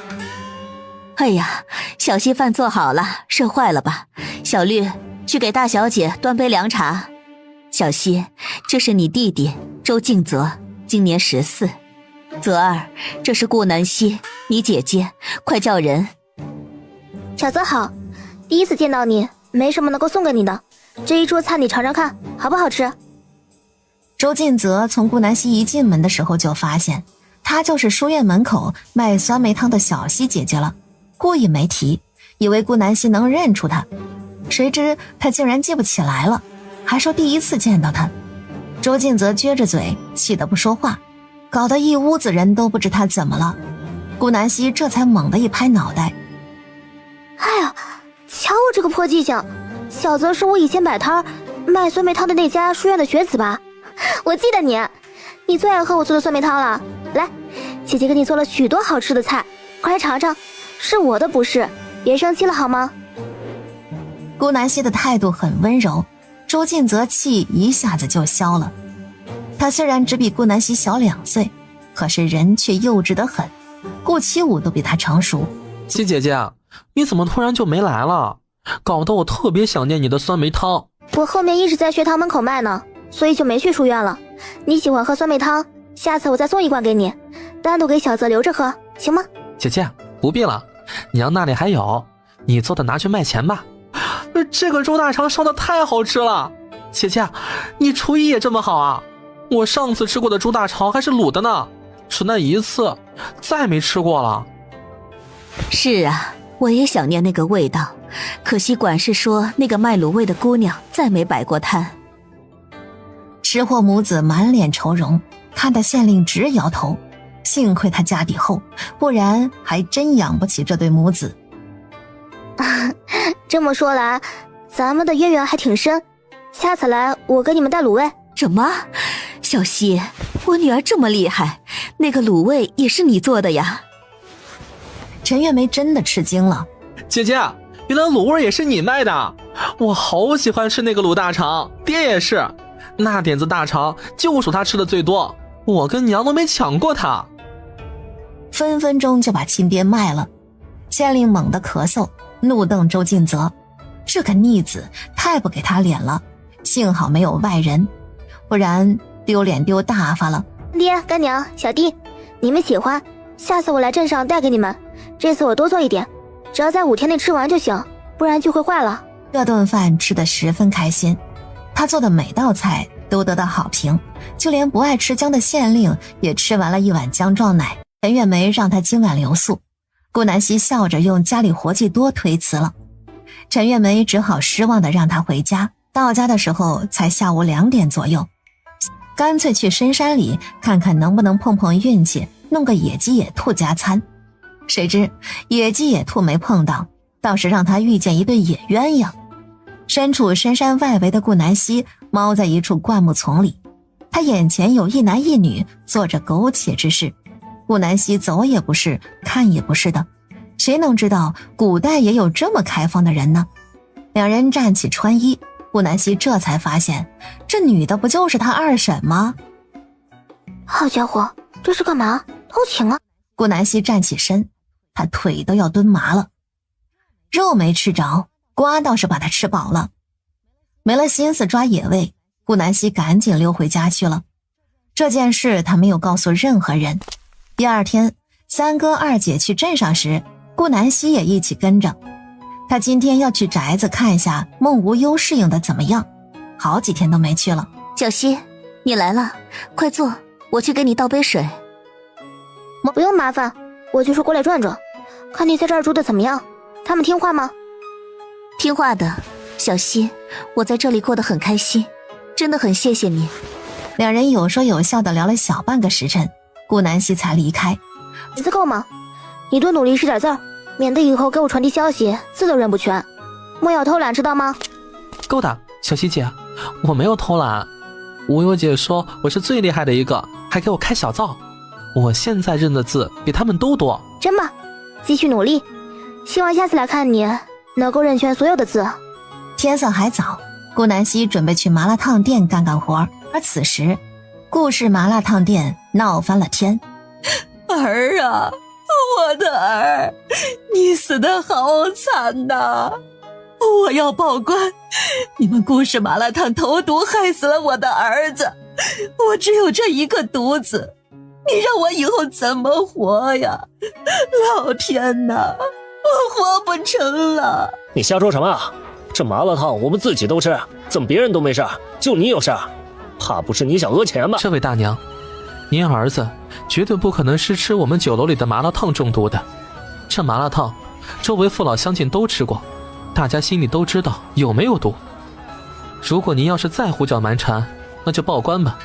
哎呀，小希饭做好了，热坏了吧？小绿，去给大小姐端杯凉茶。小希，这是你弟弟周敬泽，今年14。泽儿，这是顾南希，你姐姐，快叫人。小泽好，第一次见到你，没什么能够送给你的，这一桌菜你尝尝看，好不好吃？周敬泽从顾南希一进门的时候就发现，她就是书院门口卖酸梅汤的小希姐姐了，故意没提，以为顾南希能认出她，谁知她竟然记不起来了，还说第一次见到她。周敬泽撅着嘴，气得不说话，搞得一屋子人都不知他怎么了。顾南希这才猛地一拍脑袋，哎呀，瞧我这个破记性，小泽是我以前摆摊卖酸梅汤的那家书院的学子吧？我记得你最爱喝我做的酸梅汤了。来，姐姐给你做了许多好吃的菜，快来尝尝，是我的不是，别生气了好吗？顾南希的态度很温柔，周敬泽气一下子就消了。他虽然只比顾南希小2岁，可是人却幼稚得很，顾七武都比他成熟。七姐姐，你怎么突然就没来了？搞得我特别想念你的酸梅汤。我后面一直在学堂门口卖呢，所以就没去书院了。你喜欢喝酸梅汤，下次我再送1罐给你，单独给小泽留着喝，行吗？姐姐，不必了，娘那里还有，你做的拿去卖钱吧。这个猪大肠烧的太好吃了，姐姐，你厨艺也这么好啊？我上次吃过的猪大肠还是卤的呢，只那一次，再没吃过了。是啊，我也想念那个味道，可惜管事说那个卖卤味的姑娘再没摆过摊。吃货母子满脸愁容，看得县令直摇头，幸亏他家底厚，不然还真养不起这对母子。这么说来，咱们的渊源还挺深，下次来我给你们带卤味。什么？小希，我女儿这么厉害，那个卤味也是你做的呀？陈月梅真的吃惊了，姐姐，原来卤味也是你卖的，我好喜欢吃那个卤大肠，爹也是，那点子大肠就属他吃的最多，我跟娘都没抢过他。分分钟就把亲爹卖了。县令猛地咳嗽，怒瞪周敬泽，这个逆子太不给他脸了，幸好没有外人，不然丢脸丢大发了。爹、干娘、小弟，你们喜欢，下次我来镇上带给你们，这次我多做一点，只要在5天内吃完就行，不然就会坏了。这顿饭吃得十分开心，他做的每道菜都得到好评，就连不爱吃姜的县令也吃完了一碗姜撞奶。陈月梅让他今晚留宿，顾南希笑着用家里活计多推辞了。陈月梅只好失望地让他回家，到家的时候才下午2点左右，干脆去深山里看看能不能碰碰运气，弄个野鸡野兔加餐。谁知野鸡野兔没碰到，倒是让他遇见一对野鸳鸯。身处深山外围的顾南希猫在一处灌木丛里，他眼前有一男一女做着苟且之事。顾南希走也不是，看也不是的，谁能知道古代也有这么开放的人呢？两人站起穿衣，顾南希这才发现，这女的不就是他二婶吗？好家伙，这是干嘛？偷情啊！顾南希站起身，他腿都要蹲麻了。肉没吃着，瓜倒是把他吃饱了。没了心思抓野味，顾南希赶紧溜回家去了。这件事他没有告诉任何人。第二天，三哥二姐去镇上时，顾南希也一起跟着。他今天要去宅子看一下孟无忧适应的怎么样，好几天都没去了。小希，你来了，快坐，我去给你倒杯水。不用麻烦，我就是过来转转，看你在这儿住的怎么样，他们听话吗？听话的，小希，我在这里过得很开心，真的很谢谢你。两人有说有笑的聊了小半个时辰，顾南希才离开。字够吗？你多努力识点字儿，免得以后给我传递消息字都认不全。莫要偷懒，知道吗？够的，小希姐，我没有偷懒。无忧姐说我是最厉害的一个，还给我开小灶。我现在认的字比他们都多。真棒，继续努力，希望下次来看你能够认全所有的字。天色还早，顾南希准备去麻辣烫店干干活，而此时顾氏麻辣烫店闹翻了天。儿啊，我的儿，你死得好惨呐！我要报官，你们顾氏麻辣烫投毒害死了我的儿子，我只有这一个独子，你让我以后怎么活呀？老天哪，我活不成了！你瞎说什么啊？这麻辣烫我们自己都吃，怎么别人都没事，就你有事？怕不是你想讹钱吧？这位大娘，您儿子绝对不可能是吃我们酒楼里的麻辣烫中毒的。这麻辣烫，周围父老乡亲都吃过，大家心里都知道有没有毒。如果您要是再胡搅蛮缠，那就报官吧，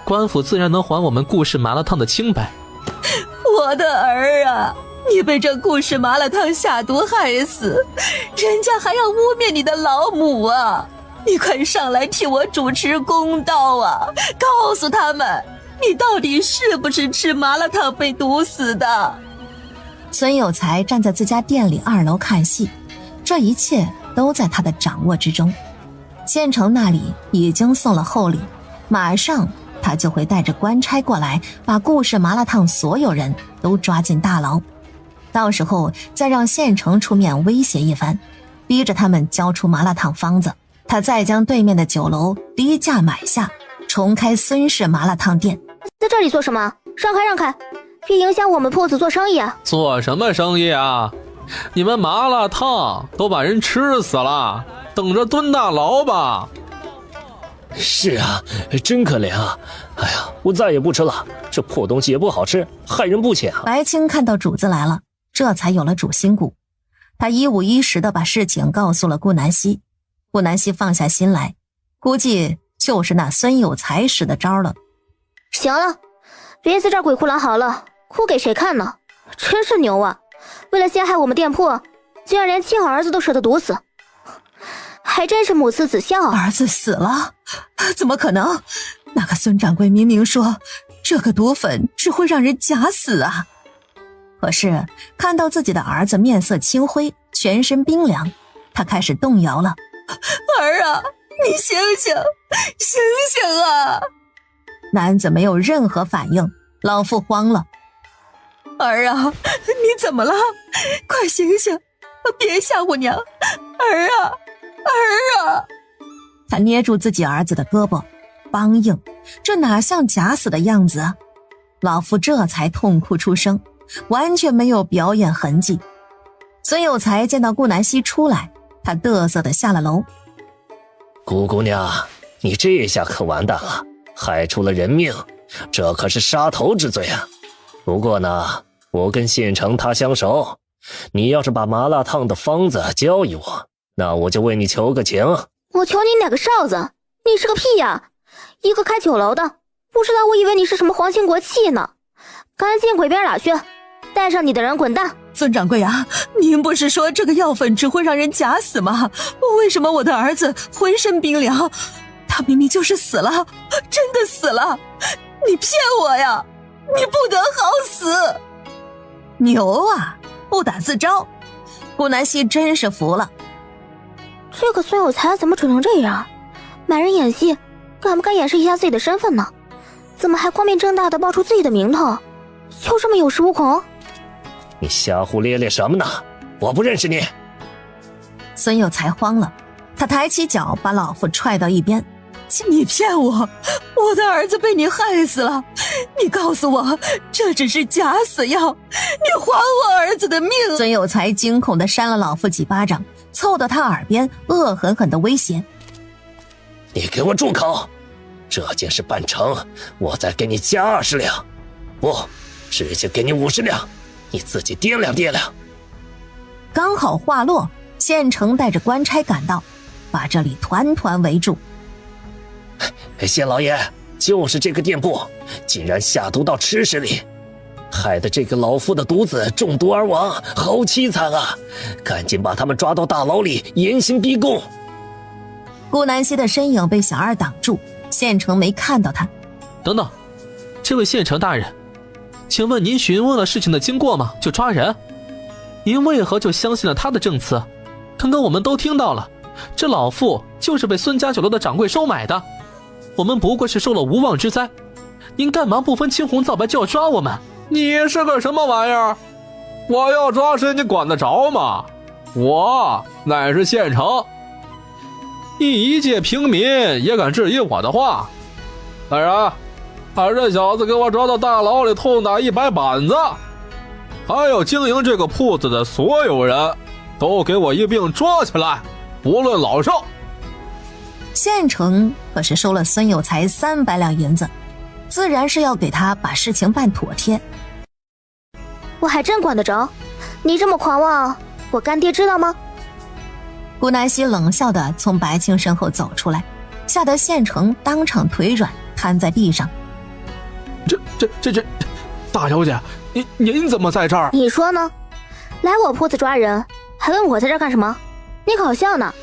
官府自然能还我们顾氏麻辣烫的清白。我的儿啊，你被这顾氏麻辣烫下毒害死，人家还要污蔑你的老母啊！你快上来替我主持公道啊！告诉他们，你到底是不是吃麻辣烫被毒死的？孙有才站在自家店里2楼看戏，这一切都在他的掌握之中。县城那里已经送了厚礼，马上他就会带着官差过来，把顾氏麻辣烫所有人都抓进大牢。到时候再让县城出面威胁一番，逼着他们交出麻辣烫方子，他再将对面的酒楼低价买下，重开孙氏麻辣烫店。在这里做什么？让开让开，别影响我们铺子做生意啊！做什么生意啊？你们麻辣烫都把人吃死了，等着蹲大牢吧。是啊，真可怜啊！哎呀，我再也不吃了，这破东西也不好吃，害人不浅啊！白青看到主子来了，这才有了主心骨。他一五一十地把事情告诉了顾南希。顾南希放下心来，估计就是那孙有才使的招了。行了，别在这儿鬼哭狼嚎了，哭给谁看呢？真是牛啊！为了陷害我们店铺，竟然连亲儿子都舍得毒死，还真是母慈子孝啊！儿子死了？怎么可能？那个孙掌柜明明说这个毒粉只会让人假死啊！可是看到自己的儿子面色青灰，全身冰凉，他开始动摇了。儿啊，你醒醒，醒醒啊！男子没有任何反应，老妇慌了。儿啊，你怎么了？快醒醒，别吓唬娘！儿啊，儿啊！他捏住自己儿子的胳膊，梆硬，这哪像假死的样子啊！老妇这才痛哭出声，完全没有表演痕迹。孙有才见到顾南希出来，他得瑟地下了楼。姑姑娘，你这下可完蛋了，害出了人命，这可是杀头之罪啊！不过呢，我跟县城他相熟，你要是把麻辣烫的方子交给我，那我就为你求个情。我求你哪个哨子？你是个屁呀！一个开酒楼的，不知道我以为你是什么皇亲国戚呢。赶紧滚边拉去，带上你的人滚蛋！孙掌柜啊，您不是说这个药粉只会让人假死吗？为什么我的儿子浑身冰凉？他明明就是死了，真的死了！你骗我呀！你不得好死！牛啊，不打自招。顾南希真是服了。这个孙有才怎么准成这样？买人演戏，敢不敢掩饰一下自己的身份呢？怎么还光明正大的报出自己的名头？就这么有恃无恐？你瞎胡咧咧什么呢？我不认识你。孙有才慌了，他抬起脚把老妇踹到一边。你骗我！我的儿子被你害死了！你告诉我，这只是假死药！你还我儿子的命！孙有才惊恐地扇了老妇几巴掌，凑到他耳边恶狠狠地威胁：你给我住口！这件事办成，我再给你加20两，不，直接给你50两，你自己掂量掂量。刚好话落，县城带着官差赶到，把这里团团围住。县老爷，就是这个店铺竟然下毒到吃食里，害得这个老妇的独子中毒而亡，好凄惨啊！赶紧把他们抓到大牢里严刑逼供。顾南希的身影被小二挡住，县城没看到他。等等，这位县城大人，请问您询问了事情的经过吗？就抓人？您为何就相信了他的证词？刚刚我们都听到了，这老妇就是被孙家酒楼的掌柜收买的，我们不过是受了无妄之灾，您干嘛不分青红皂白就要抓我们？你是个什么玩意儿？我要抓谁你管得着吗？我乃是县城，你一介平民也敢质疑我的话？来人，把这小子给我抓到大牢里痛打100板子！还有经营这个铺子的所有人都给我一并抓起来，无论老少。县城可是收了孙有才300两银子，自然是要给他把事情办妥帖。我还真管得着？你这么狂妄，我干爹知道吗？顾南希冷笑地从白青身后走出来，吓得县城当场腿软，瘫在地上。这，大小姐，您怎么在这儿？你说呢？来我铺子抓人，还问我在这儿干什么？你搞笑呢？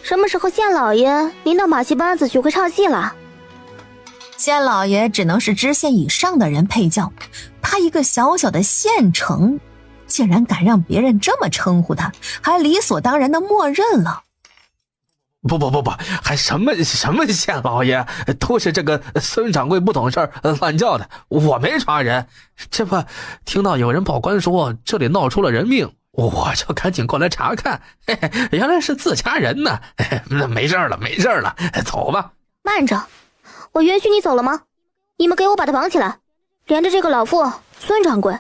什么时候县老爷领导马戏班子学会唱戏了？县老爷只能是知县以上的人配教，他一个小小的县城，竟然敢让别人这么称呼他，还理所当然的默认了。不，还什么县老爷，都是这个孙掌柜不懂事乱叫的，我没抓人。这不听到有人报官说这里闹出了人命，我就赶紧过来查看，原来是自家人呢。没事了，走吧。慢着，我允许你走了吗？你们给我把他绑起来，连着这个老妇孙掌柜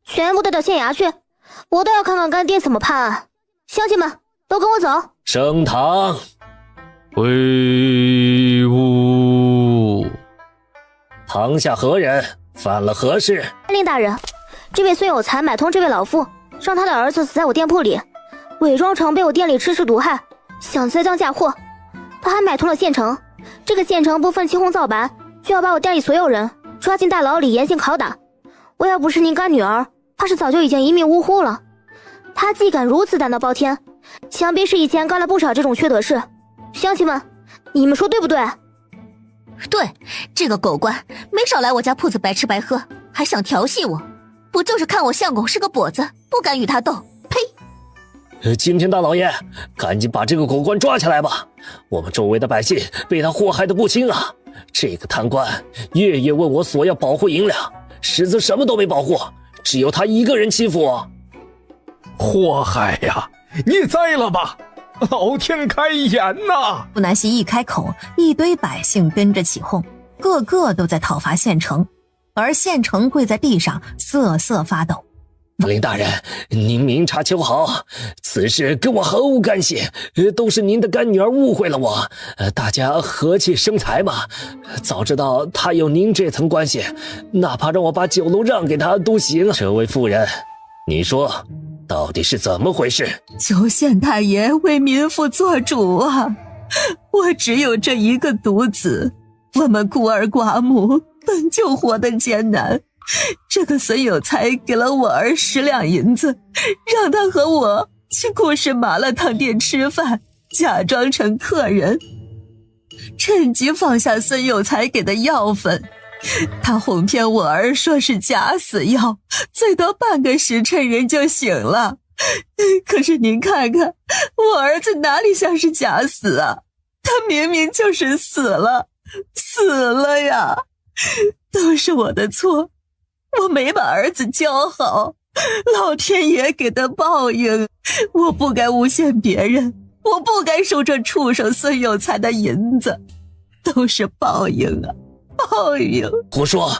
全部带到县衙去，我倒要看看干爹怎么判案。乡亲们都跟我走。升堂。威武！堂下何人？犯了何事？令大人，这位孙有才买通这位老妇，让他的儿子死在我店铺里，伪装成被我店里吃食毒害，想栽赃嫁祸。他还买通了县城，这个县城不分青红皂白，就要把我店里所有人抓进大牢里严刑拷打。我要不是您干女儿，怕是早就已经一命呜呼了。他既敢如此胆大包天，想必是以前干了不少这种缺德事。乡亲们，你们说对不对？对，这个狗官没少来我家铺子白吃白喝，还想调戏我，不就是看我相公是个跛子，不敢与他斗？呸！今天大老爷，赶紧把这个狗官抓起来吧！我们周围的百姓被他祸害的不轻啊！这个贪官夜夜问我索要保护银两，实则什么都没保护，只有他一个人欺负我。祸害呀！你栽了吧！老天开眼呐！顾南希一开口，一堆百姓跟着起哄，个个都在讨伐县城，而县城跪在地上瑟瑟发抖。林大人，您明察秋毫，此事跟我毫无干系，都是您的干女儿误会了我，大家和气生财嘛。早知道她有您这层关系，哪怕让我把酒楼让给她都行。这位夫人，你说到底是怎么回事？求县太爷为民妇做主啊！我只有这一个独子，我们孤儿寡母本就活得艰难。这个孙有才给了我儿10两银子，让他和我去顾氏麻辣烫店吃饭，假装成客人，趁机放下孙有才给的药粉。他哄骗我儿说是假死药，最多半个时辰人就醒了。可是您看看，我儿子哪里像是假死啊？他明明就是死了呀！都是我的错，我没把儿子教好，老天爷给的报应。我不该诬陷别人，我不该收这畜生孙有才的银子，都是报应啊，报应！胡说，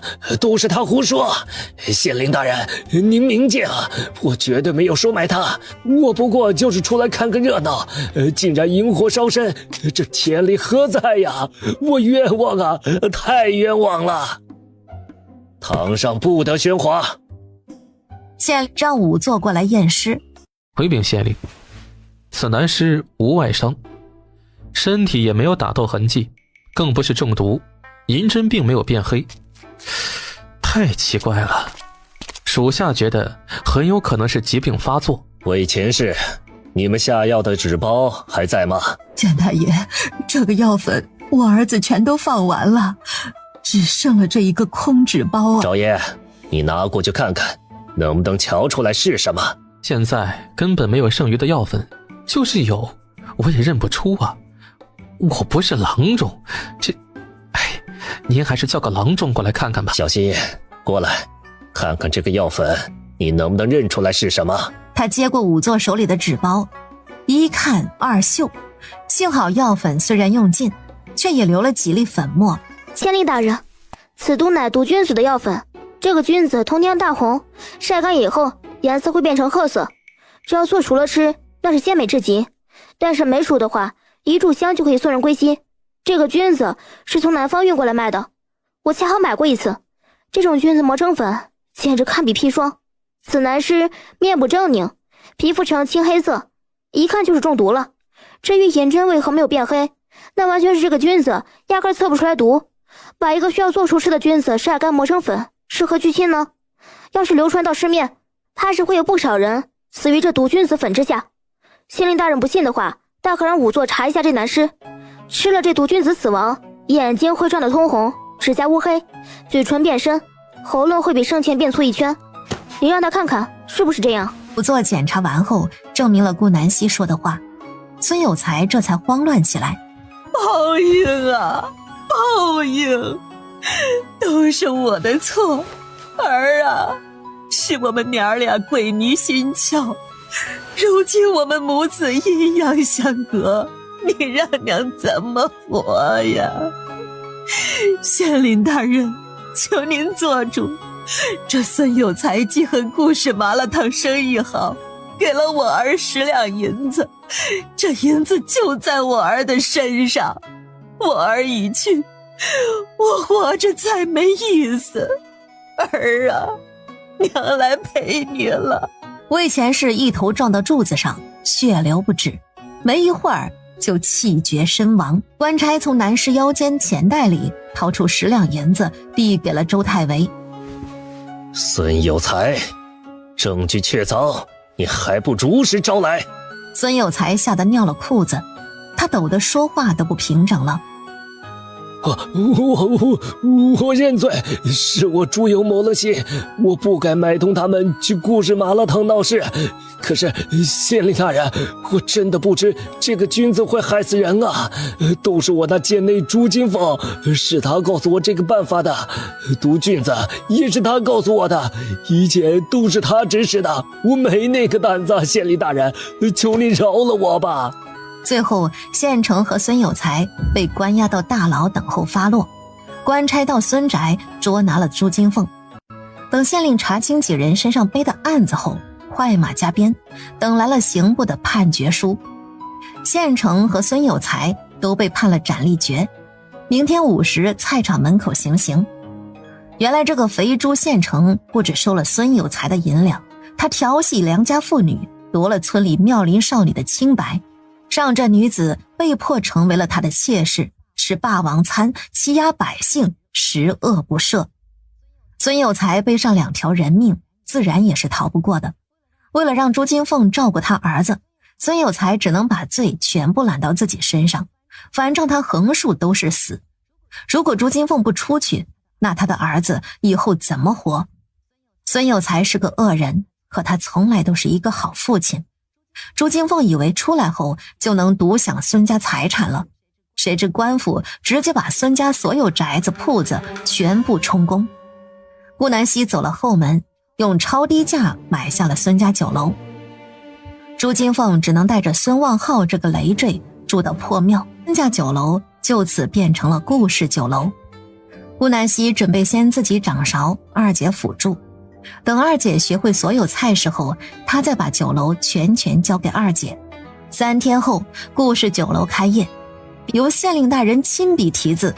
都是他胡说！县令大人，您明鉴啊，我绝对没有收买他，我不过就是出来看个热闹，竟然引火烧身，这天理何在呀？我冤枉啊，太冤枉了！堂上不得喧哗。县令让仵作过来验尸。回禀县令，此男尸无外伤，身体也没有打斗痕迹，更不是中毒，银针并没有变黑。太奇怪了，属下觉得很有可能是疾病发作。魏前世，你们下药的纸包还在吗？简大爷，这个药粉我儿子全都放完了，只剩了这一个空纸包啊！赵爷，你拿过去看看，能不能瞧出来是什么？现在根本没有剩余的药粉，就是有，我也认不出啊！我不是郎中，您还是叫个郎中过来看看吧。小心，过来，看看这个药粉，你能不能认出来是什么？他接过仵作手里的纸包，一看二嗅，幸好药粉虽然用尽，却也留了几粒粉末。县令大人，此毒乃毒菌子的药粉，这个菌子通天大红，晒干以后颜色会变成褐色，只要做熟了吃，那是鲜美至极。但是没熟的话，一炷香就可以送人归西。这个菌子是从南方运过来卖的，我恰好买过一次。这种菌子磨成粉，简直堪比砒霜。此男尸面部狰狞，皮肤呈青黑色，一看就是中毒了。至于银针为何没有变黑，那完全是这个菌子压根测不出来毒。把一个需要做熟吃的菌子晒干磨成粉，是何居心呢？要是流传到市面，怕是会有不少人死于这毒菌子粉之下。县令大人不信的话，大可让仵作查一下这男尸，吃了这毒菌子死亡，眼睛会撞得通红，指甲乌黑，嘴唇变深，喉咙会比生前变粗一圈。你让他看看是不是这样。仵作检查完后，证明了顾南希说的话，孙有才这才慌乱起来。报应啊，报应，都是我的错。儿啊，是我们娘俩鬼迷心窍，如今我们母子阴阳相隔，你让娘怎么活呀？县令大人，求您做主，这孙有才记恨顾氏麻辣烫生意好，给了我儿10两银子，这银子就在我儿的身上，我儿已去，我活着再没意思。儿啊，娘来陪你了。魏前世一头撞到柱子上，血流不止，没一会儿就气绝身亡。官差从男尸腰间钱袋里掏出10两银子，递给了周太尉。孙有才，证据确凿，你还不如实招来？孙有才吓得尿了裤子，他抖得说话都不平整了。我认罪，是我猪油谋了心，我不该买通他们去顾氏麻辣烫闹事。可是县令大人，我真的不知这个菌子会害死人啊！都是我那贱内朱金凤，是他告诉我这个办法的。毒菌子也是他告诉我的，一切都是他指使的，我没那个胆子。县令大人，求你饶了我吧！最后，县城和孙有才被关押到大牢等候发落。官差到孙宅捉拿了朱金凤。等县令查清几人身上背的案子后，快马加鞭等来了刑部的判决书。县城和孙有才都被判了斩立决，明天5时菜场门口行刑。原来这个肥猪县城不只收了孙有才的银两，他调戏良家妇女，夺了村里妙龄少女的清白，让这女子被迫成为了他的妾室，吃霸王餐，欺压百姓，十恶不赦。孙有才背上2条人命，自然也是逃不过的。为了让朱金凤照顾他儿子，孙有才只能把罪全部揽到自己身上，反正他横竖都是死。如果朱金凤不出去，那他的儿子以后怎么活？孙有才是个恶人，可他从来都是一个好父亲。朱金凤以为出来后就能独享孙家财产了，谁知官府直接把孙家所有宅子铺子全部充公。顾南希走了后门，用超低价买下了孙家酒楼。朱金凤只能带着孙望浩这个累赘住到破庙，孙家酒楼就此变成了顾氏酒楼。顾南希准备先自己掌勺，二姐辅助，等二姐学会所有菜式后，她再把酒楼全权交给二姐。3天后，顾氏酒楼开业，由县令大人亲笔题字。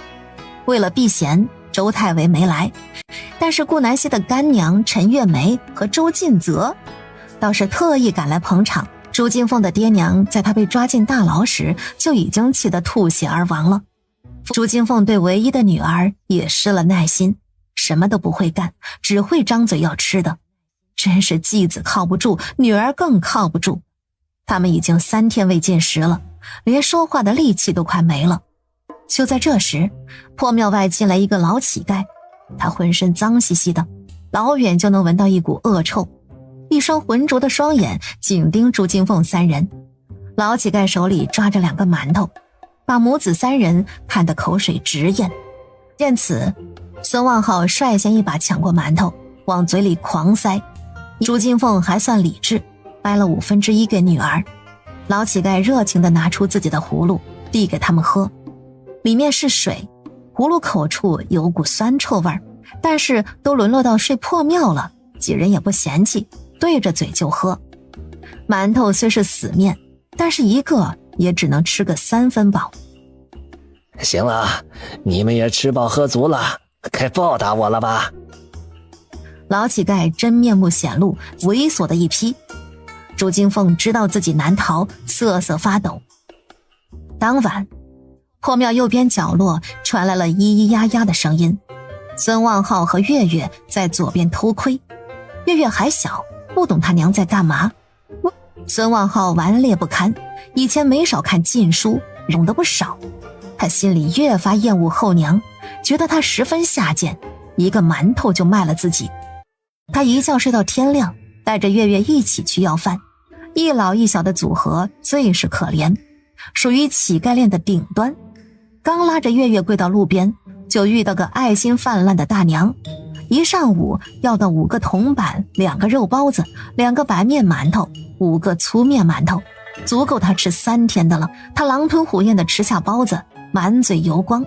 为了避嫌，周太尉没来，但是顾南希的干娘陈月梅和周进泽倒是特意赶来捧场。朱金凤的爹娘在她被抓进大牢时就已经气得吐血而亡了。朱金凤对唯一的女儿也失了耐心，什么都不会干，只会张嘴要吃的。真是继子靠不住，女儿更靠不住。他们已经3天未进食了，连说话的力气都快没了。就在这时，破庙外进来一个老乞丐，他浑身脏兮兮的，老远就能闻到一股恶臭，一双浑浊的双眼紧盯朱金凤3人。老乞丐手里抓着2个馒头，把母子3人看得口水直咽。见此，孙望浩率先一把抢过馒头往嘴里狂塞。朱金凤还算理智，掰了1/5给女儿。老乞丐热情地拿出自己的葫芦递给他们喝，里面是水，葫芦口处有股酸臭味，但是都沦落到睡破庙了，几人也不嫌弃，对着嘴就喝。馒头虽是死面，但是一个也只能吃个3分饱。行了，你们也吃饱喝足了，该报答我了吧？老乞丐真面目显露，猥琐的一批。朱金凤知道自己难逃，瑟瑟发抖。当晚，破庙右边角落传来了咿咿呀呀的声音，孙望浩和月月在左边偷窥。月月还小，不懂他娘在干嘛。孙望浩顽劣不堪，以前没少看禁书，懂得不少。他心里越发厌恶后娘，觉得她十分下贱，一个馒头就卖了自己。他一觉睡到天亮，带着月月一起去要饭，一老一小的组合最是可怜，属于乞丐链的顶端。刚拉着月月跪到路边，就遇到个爱心泛滥的大娘，一上午要到5个铜板，2个肉包子，2个白面馒头，5个粗面馒头，足够他吃3天的了。他狼吞虎咽地吃下包子，满嘴油光，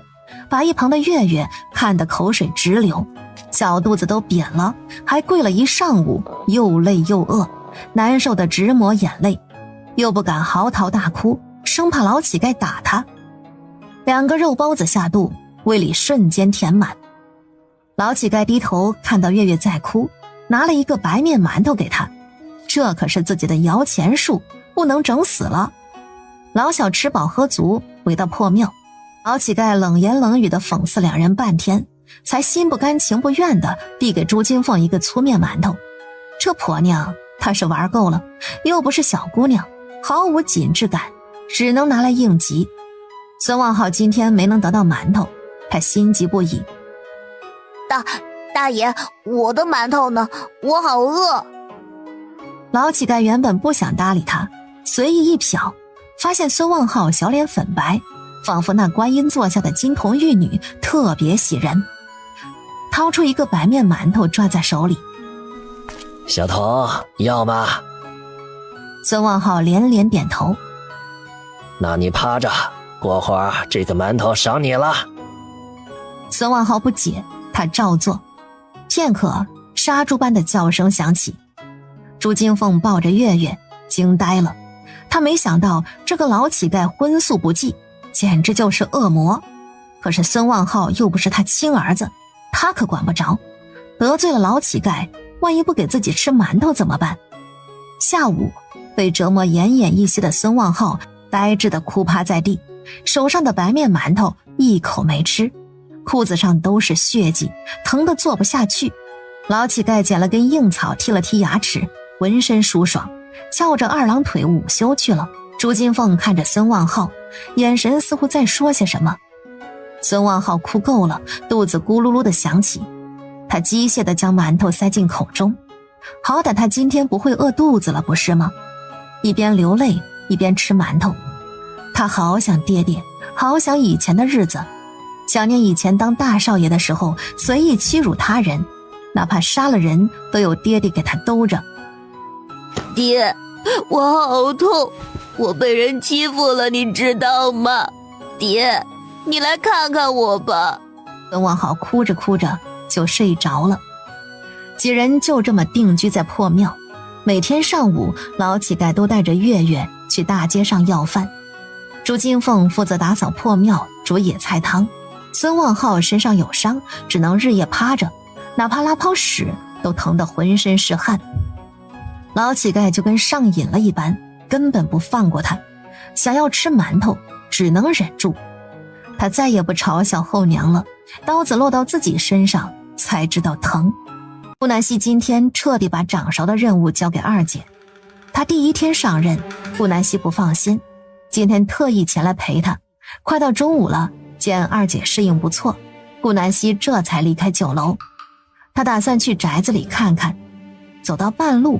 把一旁的月月看得口水直流，小肚子都扁了，还跪了一上午，又累又饿，难受得直抹眼泪，又不敢嚎啕大哭，生怕老乞丐打他。2个肉包子下肚，胃里瞬间填满。老乞丐低头看到月月在哭，拿了1个白面馒头给他，这可是自己的摇钱树，不能整死了。老小吃饱喝足，回到破庙，老乞丐冷言冷语地讽刺2人半天，才心不甘情不愿地递给朱金凤1个粗面馒头。这婆娘她是玩够了，又不是小姑娘，毫无紧致感，只能拿来应急。孙望浩今天没能得到馒头，他心急不已。大爷，我的馒头呢？我好饿。老乞丐原本不想搭理他，随意一瞟，发现孙望浩小脸粉白，仿佛那观音座下的金童玉女，特别喜人。掏出1个白面馒头抓在手里。小童，要吗？孙望浩连连点头。那你趴着，过会儿这个馒头赏你了。孙望浩不解，他照做。片刻，杀猪般的叫声响起。朱金凤抱着月月惊呆了，他没想到这个老乞丐荤素不忌，简直就是恶魔。可是孙望浩又不是他亲儿子，他可管不着，得罪了老乞丐，万一不给自己吃馒头怎么办？下午被折磨奄奄一息的孙望浩呆滞地哭趴在地，手上的白面馒头一口没吃，裤子上都是血迹，疼得坐不下去。老乞丐捡了根硬草剔了剔牙齿，浑身舒爽，翘着二郎腿午休去了。朱金凤看着孙望浩，眼神似乎在说些什么。孙望浩哭够了，肚子咕噜噜地响起，他机械地将馒头塞进口中，好歹他今天不会饿肚子了，不是吗？一边流泪一边吃馒头，他好想爹爹，好想以前的日子，想念以前当大少爷的时候随意欺辱他人，哪怕杀了人都有爹爹给他兜着。爹，我好痛，我被人欺负了，你知道吗？爹，你来看看我吧。孙望浩哭着哭着就睡着了。几人就这么定居在破庙，每天上午老乞丐都带着月月去大街上要饭。朱金凤负责打扫破庙煮野菜汤，孙望浩身上有伤，只能日夜趴着，哪怕拉泡屎都疼得浑身是汗。老乞丐就跟上瘾了一般，根本不放过他，想要吃馒头只能忍住。他再也不嘲笑后娘了，刀子落到自己身上才知道疼。顾南希今天彻底把掌勺的任务交给二姐，她第一天上任，顾南希不放心，今天特意前来陪她。快到中午了，见二姐适应不错，顾南希这才离开酒楼。她打算去宅子里看看，走到半路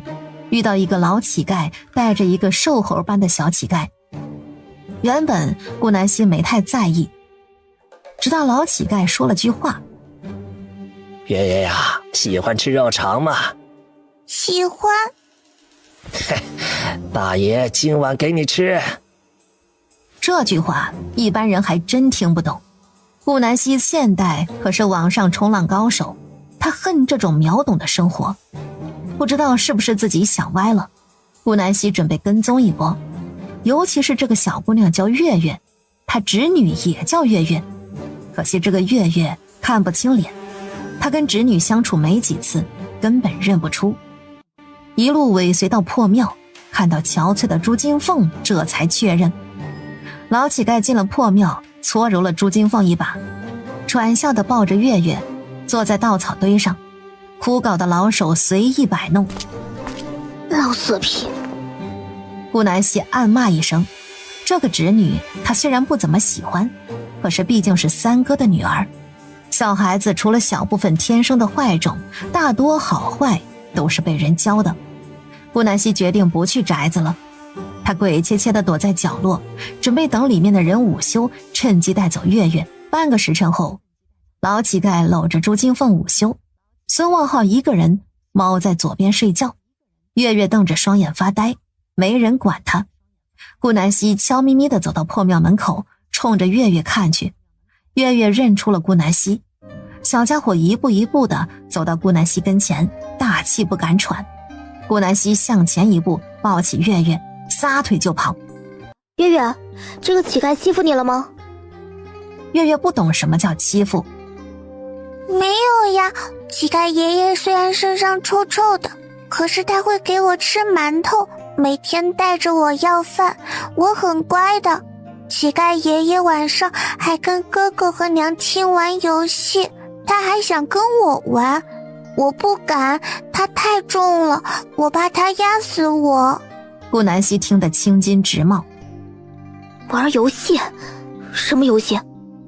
遇到一个老乞丐带着一个瘦猴般的小乞丐。原本顾南希没太在意，直到老乞丐说了句话：月月呀，喜欢吃肉肠吗？喜欢。大爷今晚给你吃。这句话一般人还真听不懂。顾南希现代可是网上冲浪高手，他恨这种秒懂的生活。不知道是不是自己想歪了，顾南希准备跟踪一波，尤其是这个小姑娘叫月月，她侄女也叫月月，可惜这个月月看不清脸，她跟侄女相处没几次，根本认不出。一路尾随到破庙，看到憔悴的朱金凤，这才确认。老乞丐进了破庙，搓揉了朱金凤一把，喘笑地抱着月月坐在稻草堆上，枯槁的老手随意摆弄。老色批！顾南希暗骂一声，这个侄女她虽然不怎么喜欢，可是毕竟是三哥的女儿，小孩子除了小部分天生的坏种，大多好坏都是被人教的。顾南希决定不去宅子了，他鬼切切地躲在角落，准备等里面的人午休，趁机带走月月。半个时辰后，老乞丐搂着朱金凤午休，孙望浩一个人猫在左边睡觉，月月瞪着双眼发呆，没人管他。顾南希悄咪咪地走到破庙门口，冲着月月看去。月月认出了顾南希，小家伙一步一步地走到顾南希跟前，大气不敢喘。顾南希向前一步，抱起月月，撒腿就跑。月月，这个乞丐欺负你了吗？月月不懂什么叫欺负。没有呀，乞丐爷爷虽然身上臭臭的，可是他会给我吃馒头，每天带着我要饭，我很乖的。乞丐爷爷晚上还跟哥哥和娘亲玩游戏，他还想跟我玩，我不敢，他太重了，我怕他压死我。顾南希听得青筋直冒。玩游戏？什么游戏？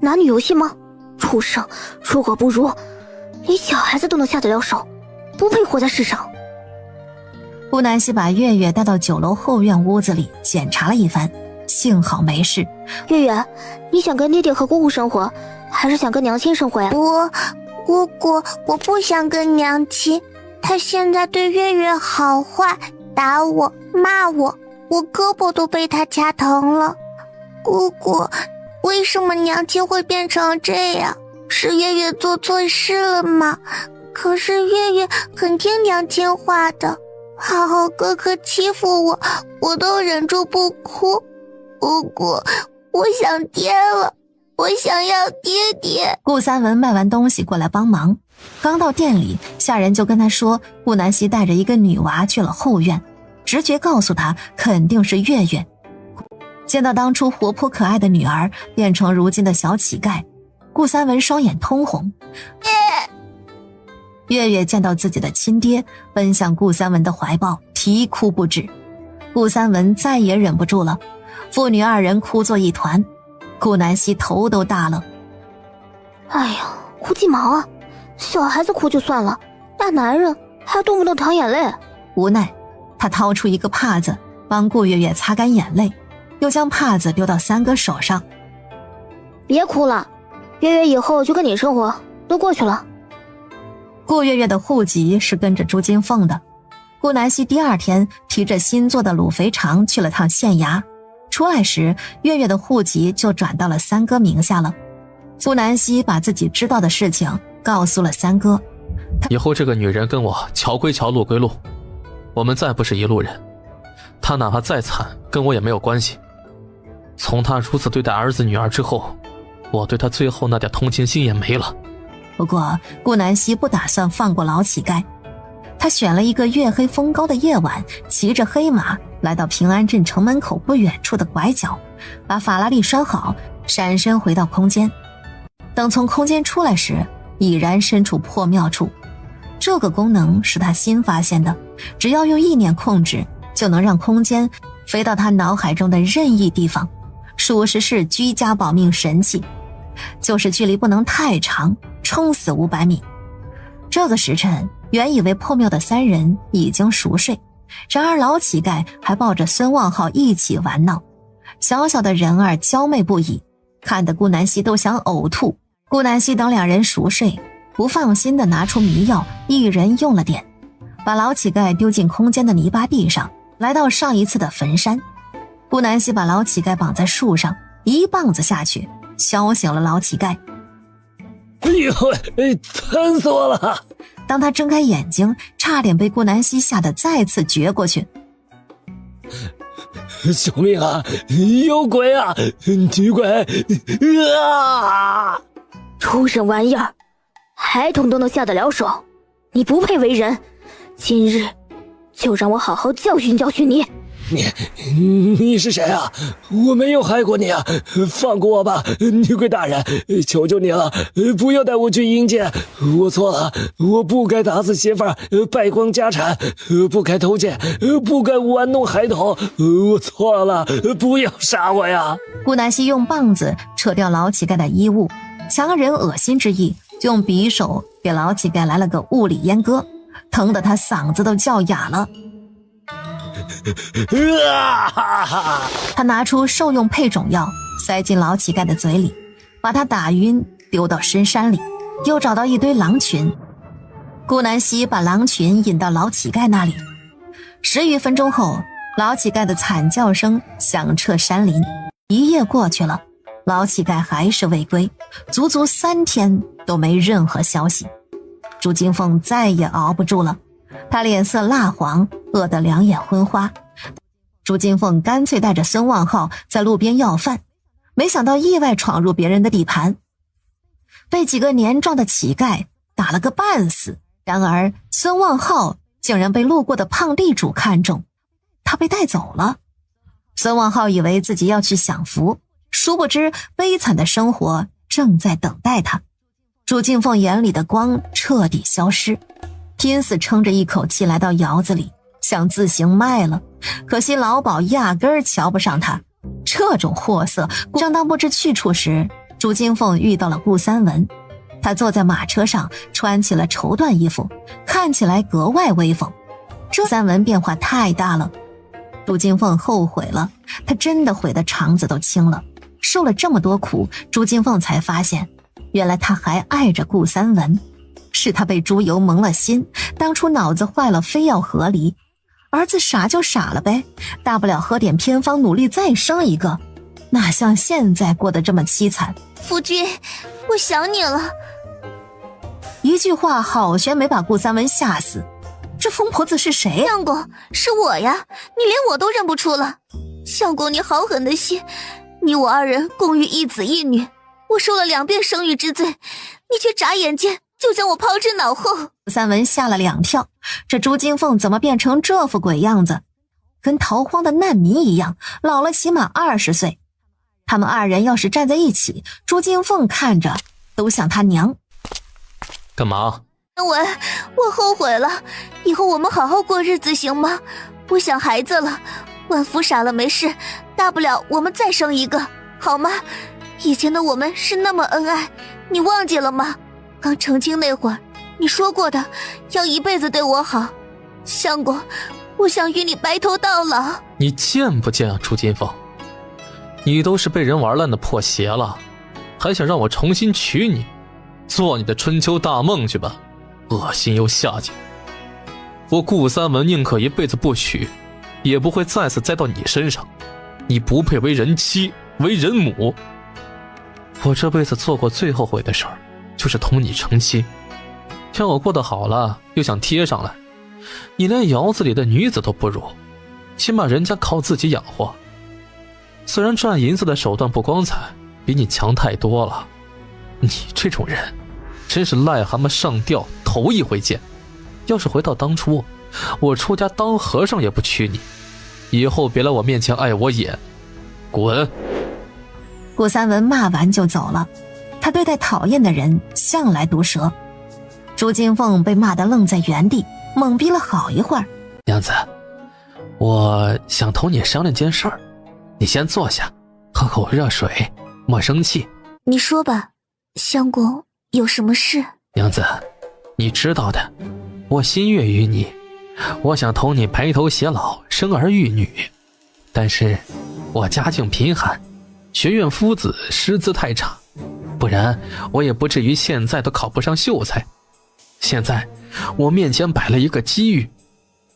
男女游戏吗？畜生，出国不如，连小孩子都能下得了手，不配活在世上。顾南希把月月带到酒楼后院屋子里检查了一番，幸好没事。月月，你想跟爹爹和姑姑生活，还是想跟娘亲生活呀？姑姑，我不想跟娘亲，她现在对月月好坏，打我骂我，我胳膊都被她掐疼了。姑姑，为什么娘亲会变成这样？是月月做错事了吗？可是月月很听娘亲话的，浩浩哥哥欺负我，我都忍住不哭。不过我想爹了，我想要爹爹。顾三文卖完东西过来帮忙，刚到店里，下人就跟他说顾南希带着一个女娃去了后院，直觉告诉他肯定是月月。见到当初活泼可爱的女儿变成如今的小乞丐，顾三文双眼通红。月月见到自己的亲爹，奔向顾三文的怀抱，啼哭不止。顾三文再也忍不住了，父女二人哭作一团。顾南希头都大了。哎呀，哭鸡毛啊！小孩子哭就算了，大男人还动不动淌眼泪。无奈，他掏出一个帕子帮顾月月擦干眼泪，又将帕子丢到三哥手上。别哭了，月月以后就跟你生活，都过去了。顾月月的户籍是跟着朱金凤的。顾南希第二天提着新做的卤肥肠去了趟县衙，出来时月月的户籍就转到了三哥名下了。顾南希把自己知道的事情告诉了三哥。以后这个女人跟我桥归桥，路归路，我们再不是一路人。她哪怕再惨，跟我也没有关系。从她如此对待儿子女儿之后，我对她最后那点同情心也没了。不过顾南希不打算放过老乞丐，他选了一个月黑风高的夜晚，骑着黑马来到平安镇城门口不远处的拐角，把法拉利拴好，闪身回到空间。等从空间出来时，已然身处破庙处。这个功能是他新发现的，只要用意念控制，就能让空间飞到他脑海中的任意地方，属实是居家保命神器。就是距离不能太长，撑死500米。这个时辰，原以为破庙的三人已经熟睡，然而老乞丐还抱着孙望浩一起玩闹，小小的人儿娇媚不已，看得顾南希都想呕吐。顾南希等两人熟睡，不放心地拿出迷药，一人用了点，把老乞丐丢进空间的泥巴地上，来到上一次的坟山。顾南希把老乞丐绑在树上，一棒子下去，敲醒了老乞丐。哎呦，疼死我了！当他睁开眼睛，差点被顾南希吓得再次撅过去。救命啊！有鬼啊！女鬼！啊！畜生玩意儿，孩童都能下得了手，你不配为人。今日就让我好好教训教训你。你是谁啊？我没有害过你啊！放过我吧，女鬼大人，求求你了，不要带我去阴间！我错了，我不该打死媳妇儿，败光家产，不该偷窃，不该玩弄孩童，我错了，不要杀我呀！顾南希用棒子扯掉老乞丐的衣物，强忍恶心之意，用匕首给老乞丐来了个物理阉割，疼得他嗓子都叫哑了。他拿出受用配种药，塞进老乞丐的嘴里，把他打晕，丢到深山里，又找到一堆狼群。顾南希把狼群引到老乞丐那里，10余分钟后，老乞丐的惨叫声响彻山林。一夜过去了，老乞丐还是未归，足足3天都没任何消息。朱金凤再也熬不住了，他脸色蜡黄，饿得两眼昏花。朱金凤干脆带着孙望浩在路边要饭，没想到意外闯入别人的地盘，被几个年壮的乞丐打了个半死。然而孙望浩竟然被路过的胖地主看中，他被带走了。孙望浩以为自己要去享福，殊不知悲惨的生活正在等待他。朱金凤眼里的光彻底消失，拼死撑着一口气来到窑子里，想自行卖了，可惜老鸨压根儿瞧不上他，这种货色。正当不知去处时，朱金凤遇到了顾三文，他坐在马车上，穿起了绸缎衣服，看起来格外威风。这三文变化太大了，朱金凤后悔了，他真的悔得肠子都青了。受了这么多苦，朱金凤才发现，原来他还爱着顾三文，是他被猪油蒙了心，当初脑子坏了，非要和离。儿子傻就傻了呗，大不了喝点偏方，努力再生一个，哪像现在过得这么凄惨。夫君，我想你了。一句话好悬没把顾三文吓死。这疯婆子是谁呀？相公，是我呀，你连我都认不出了。相公，你好狠的心，你我二人共育一子一女，我受了2遍生育之罪，你却眨眼间就将我抛之脑后。顾三文吓了2跳，这朱金凤怎么变成这副鬼样子？跟逃荒的难民一样，老了起码20岁。他们2人要是站在一起，朱金凤看着都像他娘。干嘛？我后悔了，以后我们好好过日子行吗？我想孩子了，万福傻了没事，大不了我们再生一个，好吗？以前的我们是那么恩爱，你忘记了吗？刚成亲那会儿，你说过的，要一辈子对我好。相公，我想与你白头到老。你贱不贱啊，朱金凤？你都是被人玩烂的破鞋了，还想让我重新娶你？做你的春秋大梦去吧，恶心又下贱。我顾三文宁可一辈子不娶，也不会再次栽到你身上。你不配为人妻，为人母。我这辈子做过最后悔的事儿，就是同你成亲。像我过得好了，又想贴上来，你连窑子里的女子都不如，起码人家靠自己养活。虽然赚银子的手段不光彩，比你强太多了。你这种人，真是癞蛤蟆上吊头一回见。要是回到当初，我出家当和尚也不娶你。以后别来我面前碍我眼，滚！顾三文骂完就走了，他对待讨厌的人向来毒舌。朱金凤被骂得愣在原地，懵逼了好一会儿。娘子，我想同你商量件事儿，你先坐下，喝口热水，莫生气。你说吧，相公，有什么事？娘子，你知道的，我心悦于你，我想同你白头偕老，生儿育女。但是我家境贫寒，学院夫子师资太差，不然我也不至于现在都考不上秀才。现在我面前摆了一个机遇，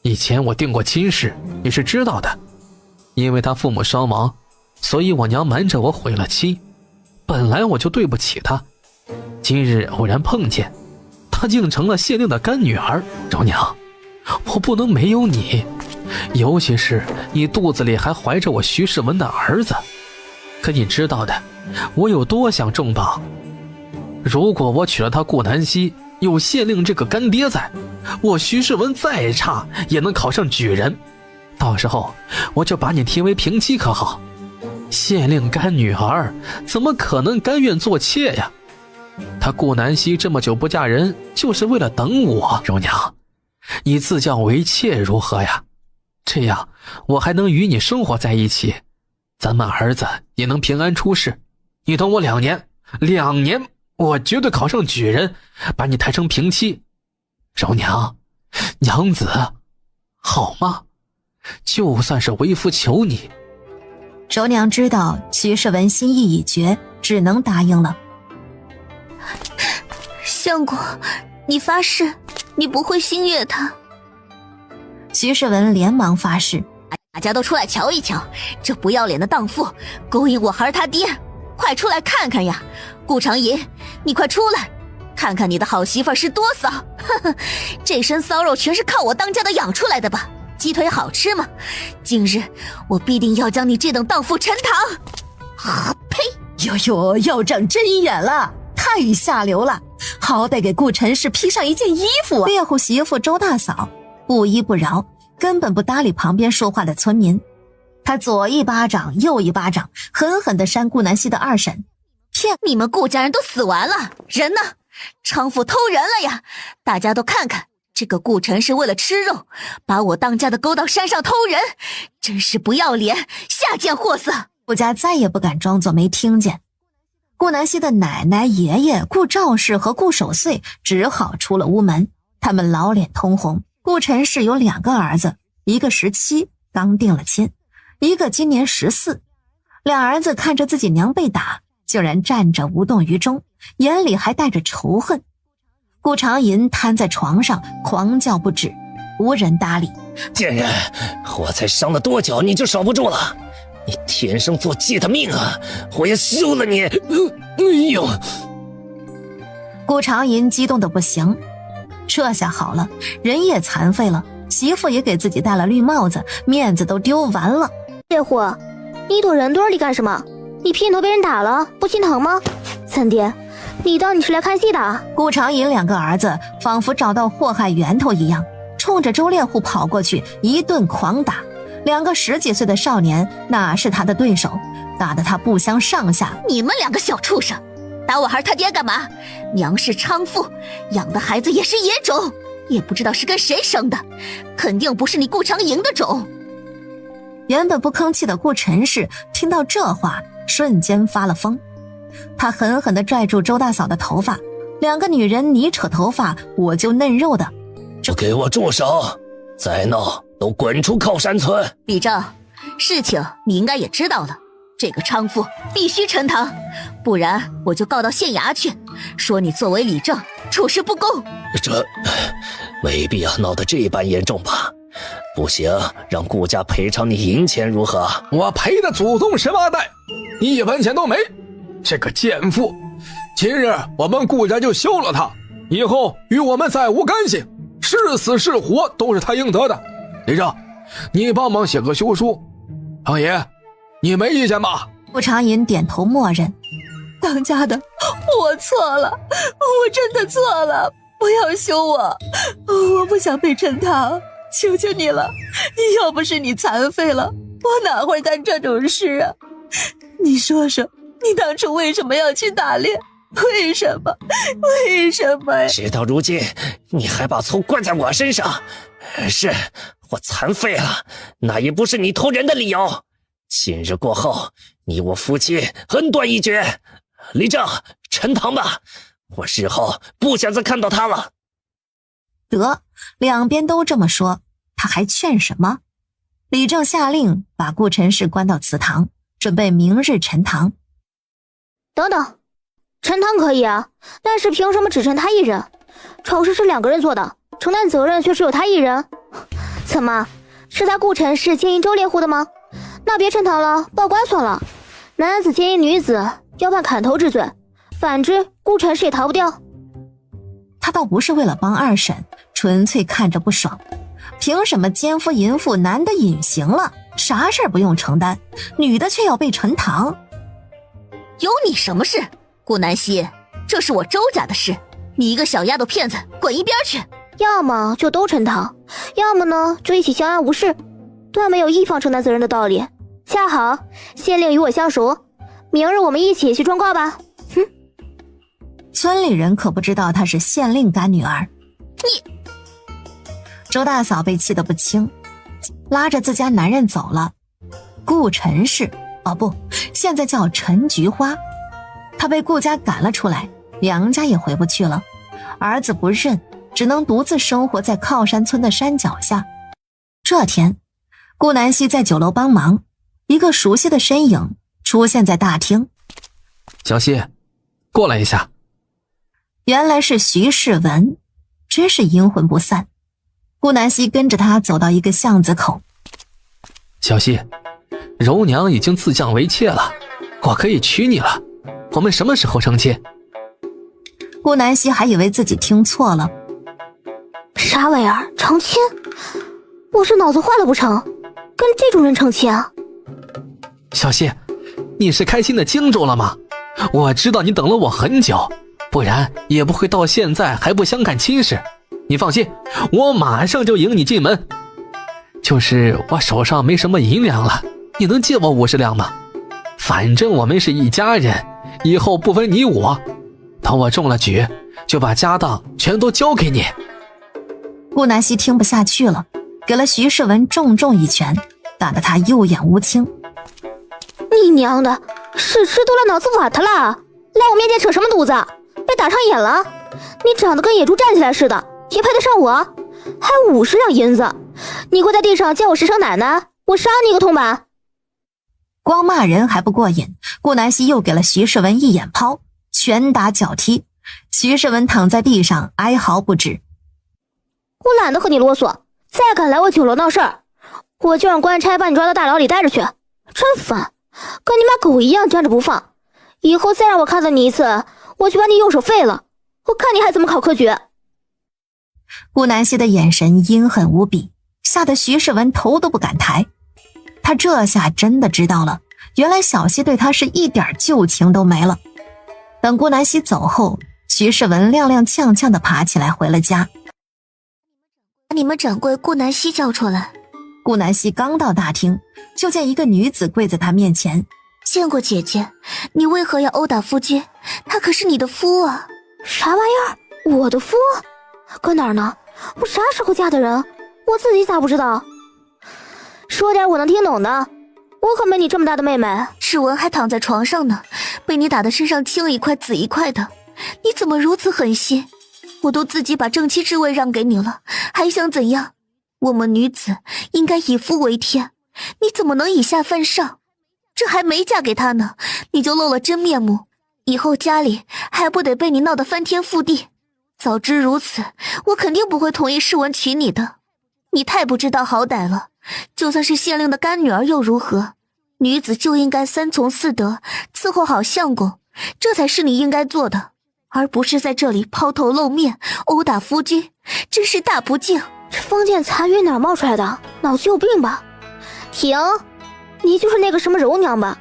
以前我定过亲事，你是知道的。因为他父母双亡，所以我娘瞒着我毁了亲。本来我就对不起她，今日偶然碰见，她竟成了县令的干女儿。柔娘，我不能没有你，尤其是你肚子里还怀着我徐世文的儿子。可你知道的，我有多想重榜。如果我娶了她顾南溪，有县令这个干爹在，我徐世文再差也能考上举人。到时候我就把你提为平妻可好？县令干女儿怎么可能甘愿做妾呀？他顾南溪这么久不嫁人，就是为了等我。柔娘，你自降为妾如何呀？这样我还能与你生活在一起，咱们儿子也能平安出世。你等我2年，2年我绝对考上举人，把你抬成平妻。柔娘，娘子好吗？就算是为夫求你。柔娘知道徐世文心意已决，只能答应了。相公，你发誓你不会心悦他？徐世文连忙发誓。大家都出来瞧一瞧，这不要脸的荡妇勾引我孩儿他爹，快出来看看呀！顾长银，你快出来看看你的好媳妇是多骚。呵呵，这身骚肉全是靠我当家的养出来的吧？鸡腿好吃吗？今日我必定要将你这等荡妇沉塘！啊呸！哟哟，要长真眼了，太下流了！好歹给顾陈氏披上一件衣服啊！猎户媳妇周大嫂不依不饶，根本不搭理旁边说话的村民。他左一巴掌右一巴掌，狠狠地扇顾南溪的二婶。骗你们顾家人都死完了，人呢？娼妇偷人了呀！大家都看看，这个顾陈是为了吃肉，把我当家的勾到山上偷人，真是不要脸，下贱货色！顾家再也不敢装作没听见。顾南溪的奶奶、爷爷顾兆氏和顾守岁只好出了屋门，他们老脸通红。顾陈氏有2个儿子，一个17刚定了亲，一个今年14。俩儿子看着自己娘被打，竟然站着无动于衷，眼里还带着仇恨。顾长银瘫在床上狂叫不止，无人搭理。贱人，我才伤了多久你就守不住了？你天生做妓的命啊！我要休了你！哎呦！顾长银激动的不行，这下好了，人也残废了，媳妇也给自己戴了绿帽子，面子都丢完了。这货，你躲人堆里干什么？你姘头被人打了，不心疼吗？三爹，你当你是来看戏的？顾长银2个儿子仿佛找到祸害源头一样，冲着周猎户跑过去，一顿狂打。2个10几岁的少年哪是他的对手，打得他不相上下。你们2个小畜生，打我孩他爹干嘛？娘是娼妇，养的孩子也是野种，也不知道是跟谁生的，肯定不是你顾长营的种。原本不吭气的顾陈氏听到这话，瞬间发了疯。他狠狠地拽住周大嫂的头发，2个女人你扯头发我就嫩肉的。就给我住手！再闹都滚出靠山村！李正，事情你应该也知道了，这个娼妇必须沉塘，不然我就告到县衙去，说你作为李正处事不公。这未必啊，闹得这般严重吧？不行，让顾家赔偿你银钱如何？我赔的祖宗18代，你1分钱都没！这个贱妇，今日我们顾家就休了她，以后与我们再无干系，是死是活都是她应得的。李正，你帮忙写个休书。王爷，你没意见吧？顾长银点头默认。当家的，我错了，我真的错了，不要休我，我不想被沉塘，求求你了，要不是你残废了，我哪会干这种事啊？你说说，你当初为什么要去打猎？为什么呀？事到如今，你还把错怪在我身上。是我残废了，那也不是你偷人的理由。今日过后，你我夫妻恩断义绝。李正，沉塘吧，我日后不想再看到他了。得，两边都这么说，他还劝什么？李正下令把顾陈氏关到祠堂，准备明日沉塘。等等，沉塘可以啊，但是凭什么只沉他一人？丑事是2个人做的，承担责任却只有他一人。怎么，是他顾陈氏奸淫周猎户的吗？那别沉塘了，报官算了。男子奸淫女子要判砍头之罪，反之顾陈氏也逃不掉。他倒不是为了帮二婶，纯粹看着不爽。凭什么奸夫淫妇男的隐形了，啥事儿不用承担，女的却要被沉塘？有你什么事？顾南希，这是我周家的事，你一个小丫头片子，滚一边去！要么就都沉塘，要么呢就一起相安无事，断没有一方承担责任的道理。恰好县令与我相熟，明日我们一起去状告吧。哼！村里人可不知道她是县令干女儿。你，周大嫂被气得不轻，拉着自家男人走了。顾陈氏，哦不，现在叫陈菊花。她被顾家赶了出来，娘家也回不去了。儿子不认，只能独自生活在靠山村的山脚下。这天，顾南希在酒楼帮忙，一个熟悉的身影出现在大厅。小希，过来一下。原来是徐世文，真是阴魂不散。顾南希跟着他走到一个巷子口。小希，柔娘已经自降为妾了，我可以娶你了，我们什么时候成亲？顾南希还以为自己听错了。啥玩意儿？成亲？我是脑子坏了不成？跟这种人成亲啊？小希，你是开心的惊住了吗？我知道你等了我很久，不然也不会到现在还不相看亲事。你放心，我马上就迎你进门。就是我手上没什么银两了，你能借我50两吗？反正我们是一家人，以后不分你我。等我中了举，就把家当全都交给你。顾南希听不下去了，给了徐世文重重一拳，打得他右眼乌青。你娘的，是吃多了脑子瓦特了，来我面前扯什么犊子？被打上眼了？你长得跟野猪站起来似的，也配得上我？还50两银子，你跪在地上叫我10声奶奶，我杀你个痛快！光骂人还不过瘾，顾南希又给了徐世文一眼抛，拳打脚踢。徐世文躺在地上哀嚎不止。我懒得和你啰嗦，再敢来我酒楼闹事儿，我就让官差把你抓到大牢里待着去。真烦，跟你妈狗一样粘着不放，以后再让我看到你一次，我就把你右手废了。我看你还怎么考科举。顾南希的眼神阴狠无比，吓得徐世文头都不敢抬。他这下真的知道了，原来小希对他是一点旧情都没了。等顾南希走后，徐世文踉踉跄跄地爬起来回了家。把你们掌柜顾南希叫出来。顾南希刚到大厅，就见一个女子跪在他面前。见过姐姐，你为何要殴打夫君？他可是你的夫啊！啥玩意儿？我的夫？搁哪儿呢？我啥时候嫁的人？我自己咋不知道？说点我能听懂的，我可没你这么大的妹妹。世文还躺在床上呢，被你打得身上青一块紫一块的，你怎么如此狠心？我都自己把正妻之位让给你了，还想怎样？我们女子应该以夫为天，你怎么能以下犯上？这还没嫁给他呢，你就露了真面目，以后家里还不得被你闹得翻天覆地？早知如此，我肯定不会同意世文娶你的。你太不知道好歹了，就算是县令的干女儿又如何？女子就应该3从4德，伺候好相公，这才是你应该做的，而不是在这里抛头露面，殴打夫君，真是大不敬。这封建残余哪冒出来的？脑子有病吧？停！你就是那个什么柔娘吧？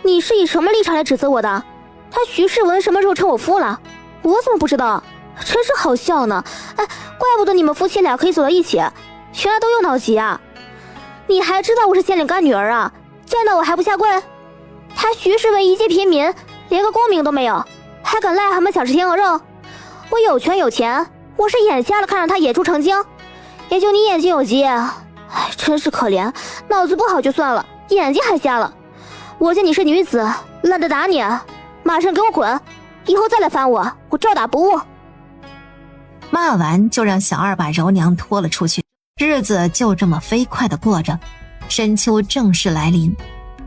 你是以什么立场来指责我的？他徐世文什么时候称我夫了？我怎么不知道？真是好笑呢！哎，怪不得你们夫妻俩可以走到一起，原来都有脑疾啊！你还知道我是县令干女儿啊？见到我还不下跪？他徐世文一介平民，连个功名都没有，还敢癞蛤蟆想吃天鹅肉？我有权有钱，我是眼瞎了看着他野猪成精，也就你眼睛有疾，哎，真是可怜，脑子不好就算了，眼睛还瞎了。我见你是女子，懒得打你，马上给我滚！以后再来烦我，我照打不误。骂完就让小二把柔娘拖了出去，日子就这么飞快地过着。深秋正式来临，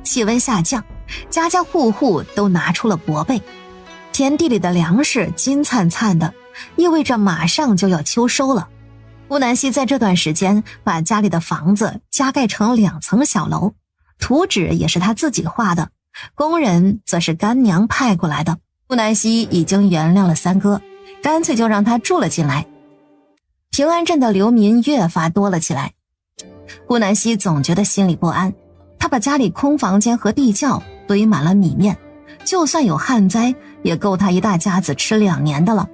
气温下降，家家户户都拿出了薄被，田地里的粮食金灿灿的，意味着马上就要秋收了。顾南希在这段时间把家里的房子加盖成2层小楼，图纸也是他自己画的，工人则是干娘派过来的。顾南希已经原谅了三哥，干脆就让他住了进来。平安镇的流民越发多了起来，顾南希总觉得心里不安。他把家里空房间和地窖堆满了米面，就算有旱灾也够他一大家子吃2年的了。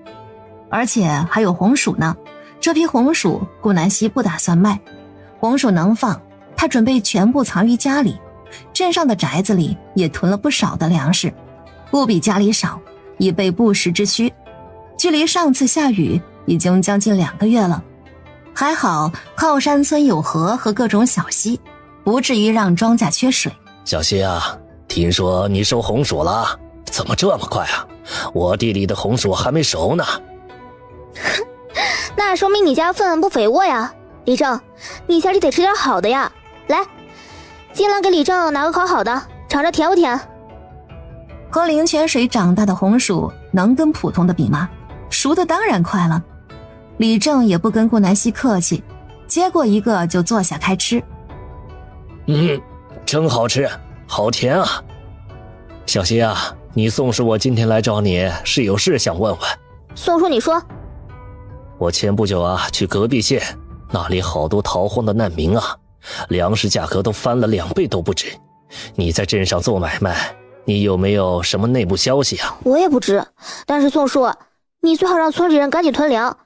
而且还有红薯呢，这批红薯顾南希不打算卖，红薯能放，他准备全部藏于家里。镇上的宅子里也囤了不少的粮食，不比家里少，以备不时之需。距离上次下雨已经将近2个月了，还好靠山村有河和各种小溪，不至于让庄稼缺水。小希啊，听说你收红薯了，怎么这么快啊？我地里的红薯还没熟呢。那说明你家份不肥沃呀。李正，你家里得吃点好的呀。来，金兰给李正拿个烤好的，尝着甜不甜？喝灵泉水长大的红薯能跟普通的比吗？熟的当然快了。李正也不跟顾南希客气，接过一个就坐下开吃。真好吃，好甜啊。小希啊，你宋叔我今天来找你是有事想问问。宋叔你说。我前不久啊去隔壁县，那里好多逃荒的难民啊，粮食价格都翻了2倍都不止。你在镇上做买卖，你有没有什么内部消息啊？我也不知，但是宋叔，你最好让村里人赶紧囤粮。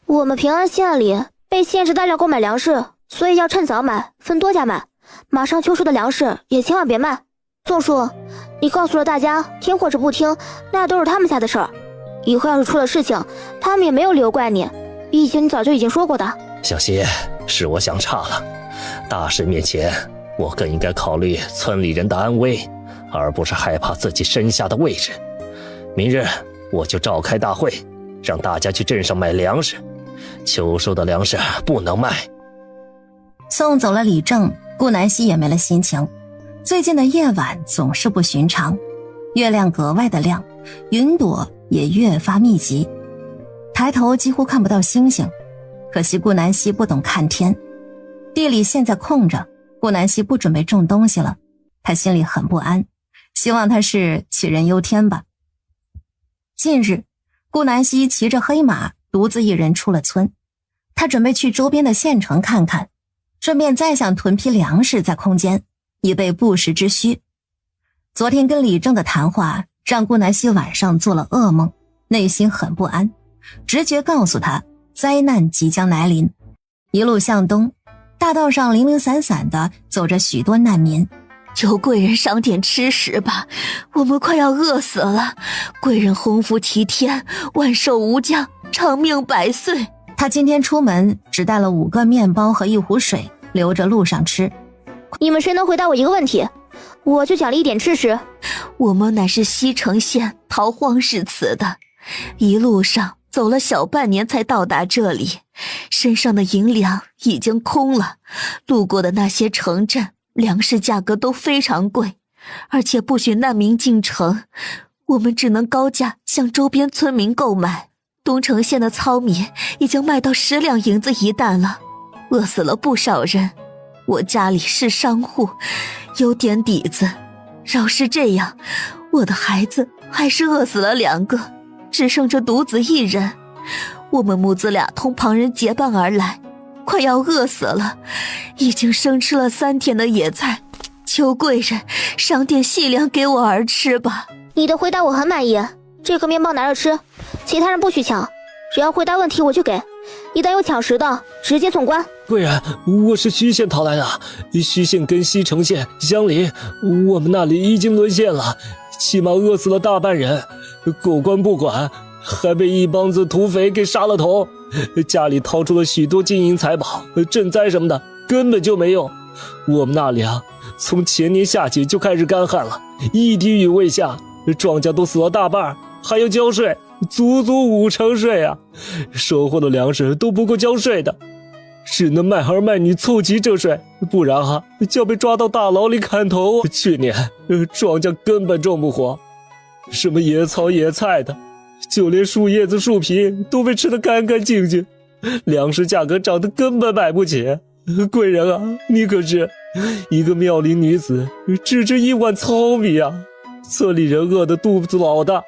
我们平安县里被限制大量购买粮食，所以要趁早买，分多家买。马上秋收的粮食也千万别卖。宋叔，你告诉了大家，听或者不听，那都是他们家的事儿。以后要是出了事情，他们也没有理由怪你，毕竟你早就已经说过的。小希，是我想差了，大事面前，我更应该考虑村里人的安危，而不是害怕自己身下的位置。明日我就召开大会，让大家去镇上买粮食，秋收的粮食不能卖。送走了李正，顾南希也没了心情。最近的夜晚总是不寻常，月亮格外的亮，云朵也越发密集，抬头几乎看不到星星。可惜顾南希不懂看天，地里现在空着，顾南希不准备种东西了，他心里很不安，希望他是杞人忧天吧。近日，顾南希骑着黑马独自一人出了村，他准备去周边的县城看看，顺便再想囤批粮食在空间，以备不时之需。昨天跟李正的谈话让顾南希晚上做了噩梦，内心很不安，直觉告诉他灾难即将来临。一路向东，大道上零零散散的走着许多难民。求贵人赏点吃食吧，我们快要饿死了。贵人洪福齐天，万寿无疆，长命百岁。他今天出门只带了5个面包和1壶水，留着路上吃。你们谁能回答我一个问题，我就奖励一点吃食。我们乃是西城县逃荒市祠的，一路上走了小半年才到达这里，身上的银两已经空了。路过的那些城镇，粮食价格都非常贵，而且不许难民进城，我们只能高价向周边村民购买。东城县的糙米已经卖到10两银子一担了，饿死了不少人。我家里是商户，有点底子，饶是这样，我的孩子还是饿死了2个，只剩这独子1人。我们母子俩同旁人结伴而来，快要饿死了，已经生吃了3天的野菜，求贵人赏点细粮给我儿吃吧。你的回答我很满意，这个面包拿着吃，其他人不许抢，只要回答问题我就给，一旦有抢食的直接送关。贵人，我是虚县逃来的，虚县跟西城县相邻，我们那里已经沦陷了，起码饿死了大半人，狗官不管，还被一帮子土匪给杀了头，家里掏出了许多金银财宝，赈灾什么的根本就没用。我们那里从前年夏季就开始干旱了，一滴雨未下，庄稼都死了大半，还要交税，足足5成税啊！收获的粮食都不够交税的，只能卖儿卖女凑齐这税，不然就要被抓到大牢里砍头。去年庄稼根本种不活，什么野草野菜的，就连树叶子树皮都被吃得干干净净，粮食价格涨得根本买不起。贵人啊，你可是一个妙龄女子，只值1碗糙米啊！村里人饿得肚子老大，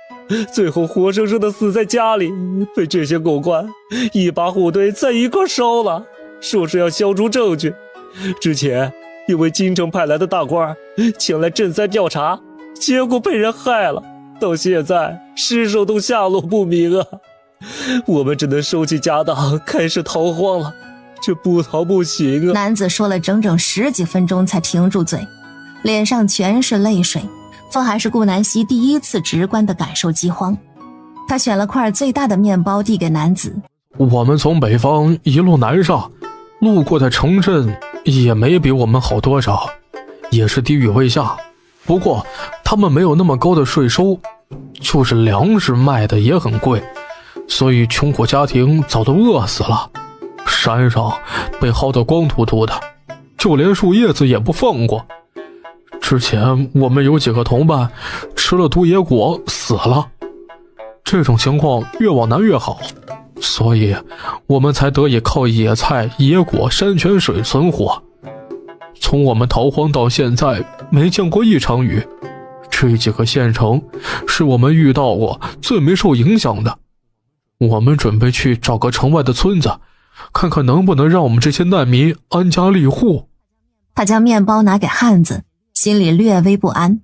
最后活生生的死在家里，被这些狗官一把火堆在一块烧了，说是要消除证据。之前因为京城派来的大官前来赈灾调查，结果被人害了，到现在尸首都下落不明啊！我们只能收起家当，开始逃荒了，这不逃不行啊！男子说了整整10几分钟才停住嘴，脸上全是泪水，方还是顾南希第一次直观地感受饥荒。他选了块最大的面包递给男子。我们从北方一路南上，路过的城镇也没比我们好多少，也是滴雨未下，不过他们没有那么高的税收，就是粮食卖的也很贵，所以穷苦家庭早都饿死了，山上被薅得光秃秃的，就连树叶子也不放过。之前我们有几个同伴吃了毒野果死了，这种情况越往南越好，所以我们才得以靠野菜、野果、山泉水存活。从我们逃荒到现在没见过1场雨，这几个县城是我们遇到过最没受影响的。我们准备去找个城外的村子，看看能不能让我们这些难民安家立户。他将面包拿给汉子，心里略微不安。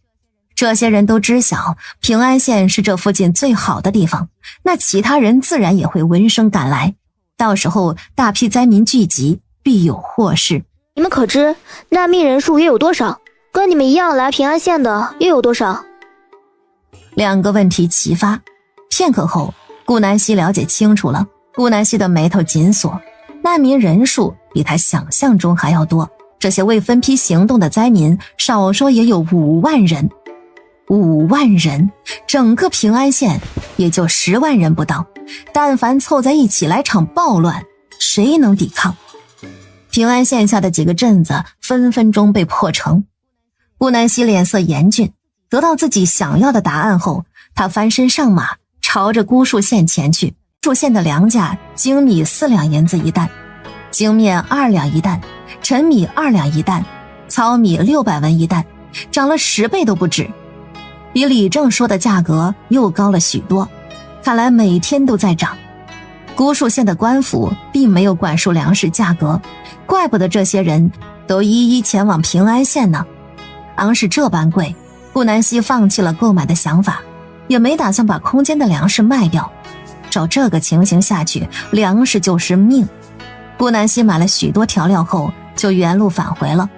这些人都知晓平安县是这附近最好的地方，那其他人自然也会闻声赶来，到时候大批灾民聚集，必有祸事。你们可知难民人数约有多少？跟你们一样来平安县的又有多少？2个问题齐发。片刻后，顾南希了解清楚了。顾南希的眉头紧锁，难民人数比他想象中还要多。这些未分批行动的灾民，少说也有5万人。5万人，整个平安县也就10万人不到，但凡凑在一起来场暴乱，谁能抵抗？平安县下的几个镇子分分钟被破城。顾南希脸色严峻，得到自己想要的答案后，他翻身上马，朝着姑树县前去。树县的粮价，精米4两银子一担，精面2两一担，陈米2两一担，糙米600文一担，涨了10倍都不止，比李正说的价格又高了许多。看来每天都在涨。姑树县的官府并没有管束粮食价格，怪不得这些人都一一前往平安县呢。粮食这般贵，顾南希放弃了购买的想法，也没打算把空间的粮食卖掉。照这个情形下去，粮食就是命。顾南希买了许多调料后，就原路返回了。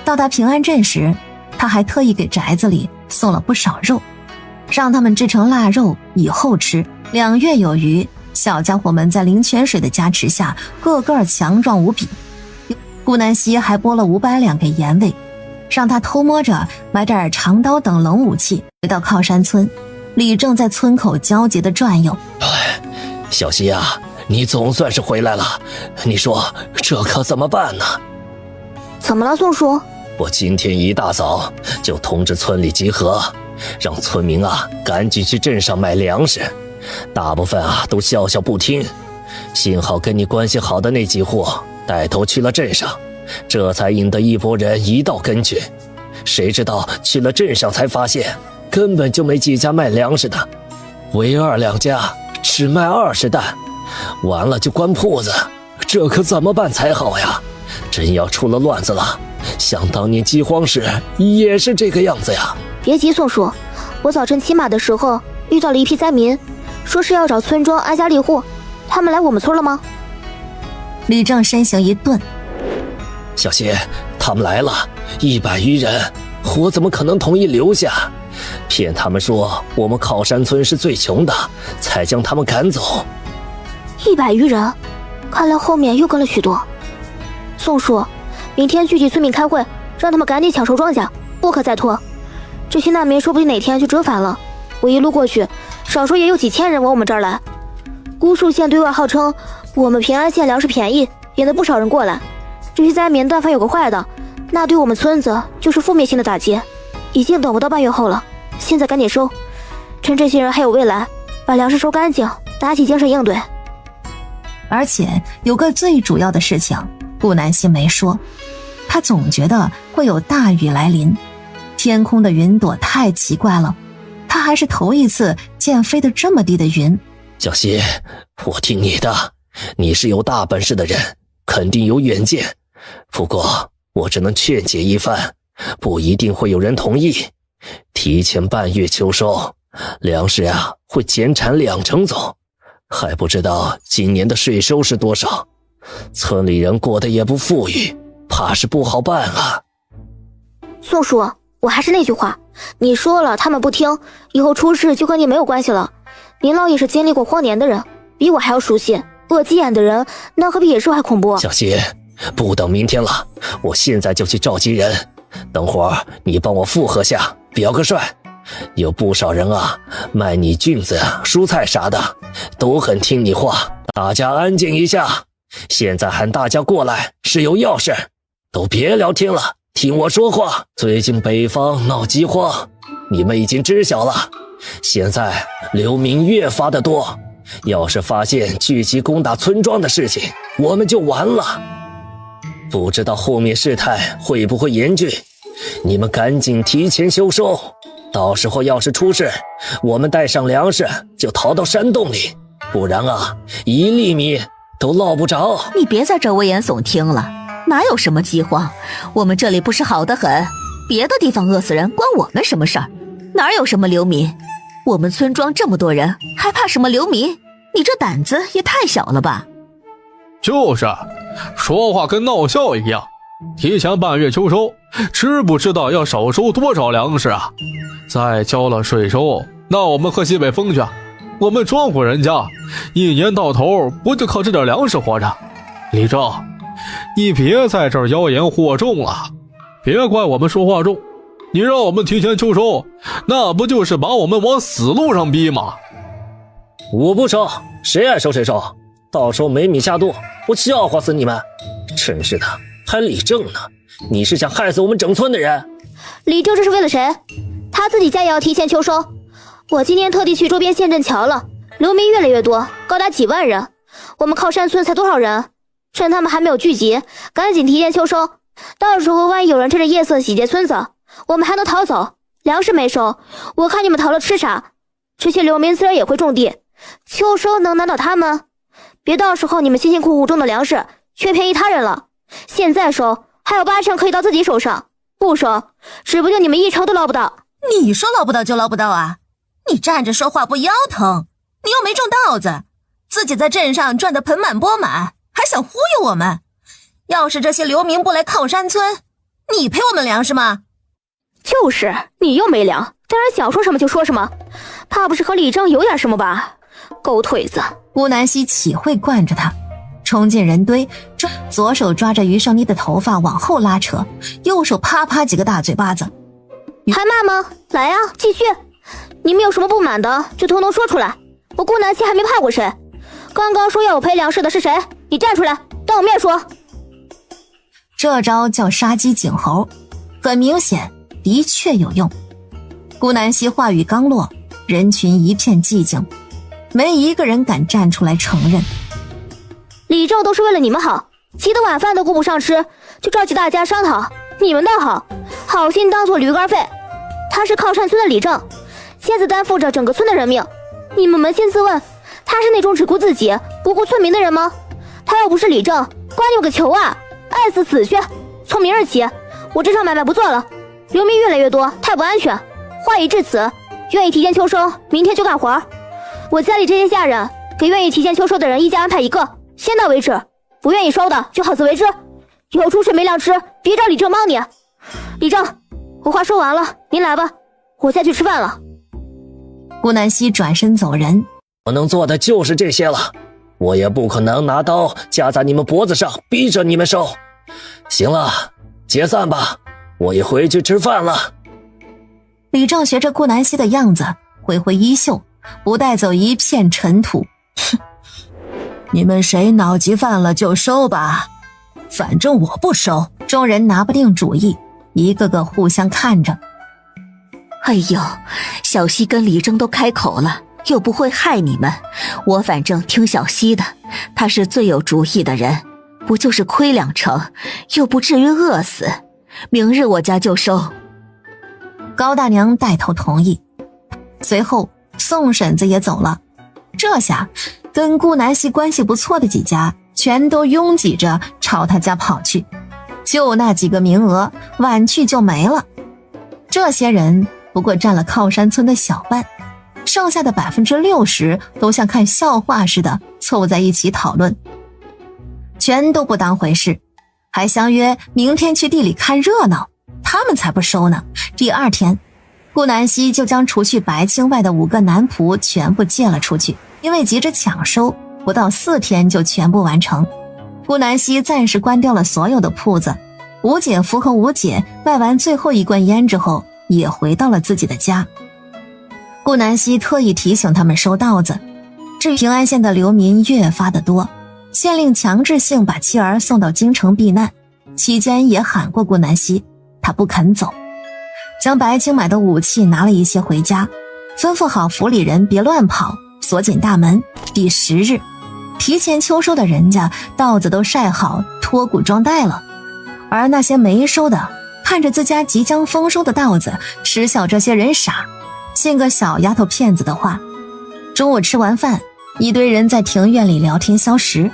到达平安镇时，他还特意给宅子里送了不少肉，让他们制成腊肉以后吃。2月有余，小家伙们在灵泉水的加持下，个个强壮无比。顾南希还拨了500两给严卫，让他偷摸着买点长刀等冷武器。回到靠山村，李正在村口焦急地转悠。小希啊，你总算是回来了，你说这可怎么办呢？怎么了，宋叔？我今天一大早就通知村里集合，让村民啊赶紧去镇上买粮食，大部分啊都笑笑不听。幸好跟你关系好的那几户带头去了镇上，这才引得一拨人一道跟去。谁知道去了镇上才发现，根本就没几家卖粮食的，唯二2家只卖20担，完了就关铺子，这可怎么办才好呀？真要出了乱子了，想当年饥荒时也是这个样子呀。别急，宋叔，我早晨骑马的时候遇到了一批灾民，说是要找村庄安家立户，他们来我们村了吗？李正身形一顿，小希，他们来了100余人，我怎么可能同意留下？骗他们说我们靠山村是最穷的，才将他们赶走。100余人，看来后面又跟了许多。宋叔，明天聚集村民开会，让他们赶紧抢收庄稼，不可再拖。这些难民说不定哪天就折返了，我一路过去，少说也有几千人往我们这儿来。姑树县对外号称我们平安县粮食便宜，引得不少人过来。这些灾民但凡有个坏的，那对我们村子就是负面性的打击。已经等不到半月后了，现在赶紧收，趁这些人还有未来，把粮食收干净，打起精神应对。而且有个最主要的事情顾南希没说，他总觉得会有大雨来临，天空的云朵太奇怪了，他还是头一次见飞得这么低的云。小希，我听你的，你是有大本事的人，肯定有远见，不过我只能劝解一番，不一定会有人同意。提前半月秋收，粮食啊会减产2成走，还不知道今年的税收是多少，村里人过得也不富裕，怕是不好办啊。宋叔，我还是那句话，你说了他们不听，以后出事就和你没有关系了。您老也是经历过荒年的人，比我还要熟悉，恶急眼的人那可比野兽还恐怖。小希，不等明天了，我现在就去召集人，等会儿你帮我附和下，表个率。有不少人啊卖你菌子蔬菜啥的，都很听你话，大家安静一下。现在喊大家过来是有要事，都别聊天了，听我说话。最近北方闹饥荒，你们已经知晓了，现在流民越发的多，要是发现聚集攻打村庄的事情，我们就完了。不知道后面事态会不会严峻，你们赶紧提前休收，到时候要是出事，我们带上粮食就逃到山洞里，不然啊1粒米都捞不着。你别在这危言耸听了，哪有什么饥荒，我们这里不是好得很，别的地方饿死人关我们什么事儿？哪有什么流民？我们村庄这么多人，还怕什么流民？你这胆子也太小了吧。就是，说话跟闹笑一样。提前半月秋收，知不知道要少收多少粮食啊？再交了税收，那我们喝西北风去。我们庄户人家一年到头不就靠这点粮食活着？李正，你别在这儿妖言惑众了，别怪我们说话重。你让我们提前秋收，那不就是把我们往死路上逼吗？我不收，谁爱收谁收，到时候没米下肚，我笑话死你们。真是的，还李正呢，你是想害死我们整村的人。李正这是为了谁？他自己家也要提前秋收。我今天特地去周边县镇瞧了，流民越来越多，高达几万人。我们靠山村才多少人？趁他们还没有聚集，赶紧提前秋收，到时候万一有人趁着夜色洗劫村子，我们还能逃走。粮食没收，我看你们逃了吃啥？这些流民自然也会种地，秋收能难倒他们？别到时候你们辛辛苦苦种的粮食却便宜他人了。现在收，还有8成可以到自己手上；不收，指不定你们1成都捞不到。你说捞不到就捞不到啊？你站着说话不腰疼？你又没种稻子，自己在镇上赚得盆满钵满，还想忽悠我们？要是这些流民不来靠山村，你赔我们粮食吗？就是，你又没粮，当然想说什么就说什么，怕不是和李正有点什么吧？狗腿子！顾南希岂会惯着他，冲进人堆，左手抓着于少妮的头发往后拉扯，右手啪啪几个大嘴巴子。还骂吗？来啊，继续！你们有什么不满的，就统统说出来。我顾南希还没怕过谁。刚刚说要我赔粮食的是谁？你站出来，当我面说。这招叫杀鸡儆猴，很明显，的确有用。顾南希话语刚落，人群一片寂静，没一个人敢站出来承认。李正都是为了你们好，急得晚饭都顾不上吃，就召集大家商讨。你们倒好，好心当做驴肝肺。他是靠山村的李正，现在担负着整个村的人命。你们扪心自问，他是那种只顾自己不顾村民的人吗？他要不是李正，关你们个球啊！爱死死去！从明日起，我这场买卖不做了，流民越来越多，太不安全。话已至此，愿意提前秋收，明天就干活。我家里这些下人，给愿意提前秋收的人一家安排1个，先到为止。不愿意收的就好自为之。有出水没粮吃，别找李正帮你。李正，我话说完了，您来吧，我先去吃饭了。顾南希转身走人。我能做的就是这些了，我也不可能拿刀架在你们脖子上逼着你们收。行了，解散吧，我也回去吃饭了。李正学着顾南希的样子挥挥衣袖，不带走一片尘土。你们谁脑急犯了就收吧，反正我不收。众人拿不定主意，一个个互相看着。哎呦，小西跟李正都开口了，又不会害你们，我反正听小西的，他是最有主意的人，不就是亏2成，又不至于饿死。明日我家就收。高大娘带头同意，随后宋婶子也走了。这下跟顾南希关系不错的几家全都拥挤着朝他家跑去，就那几个名额，晚去就没了。这些人不过占了靠山村的小半，剩下的60%都像看笑话似的凑在一起讨论，全都不当回事，还相约明天去地里看热闹。他们才不收呢。第2天，顾南希就将除去白青外的5个男仆全部借了出去，因为急着抢收，不到4天就全部完成。顾南希暂时关掉了所有的铺子，吴姐夫和吴姐卖完最后1罐烟之后，也回到了自己的家。顾南希特意提醒他们收稻子。至于平安县的流民越发的多，县令强制性把妻儿送到京城避难，期间也喊过顾南希，他不肯走，将白青买的武器拿了一些回家，吩咐好府里人别乱跑，锁紧大门。第10日，提前秋收的人家稻子都晒好，脱谷装袋了，而那些没收的看着自家即将丰收的稻子，耻笑这些人傻，信个小丫头片子的话。中午吃完饭，一堆人在庭院里聊天消食。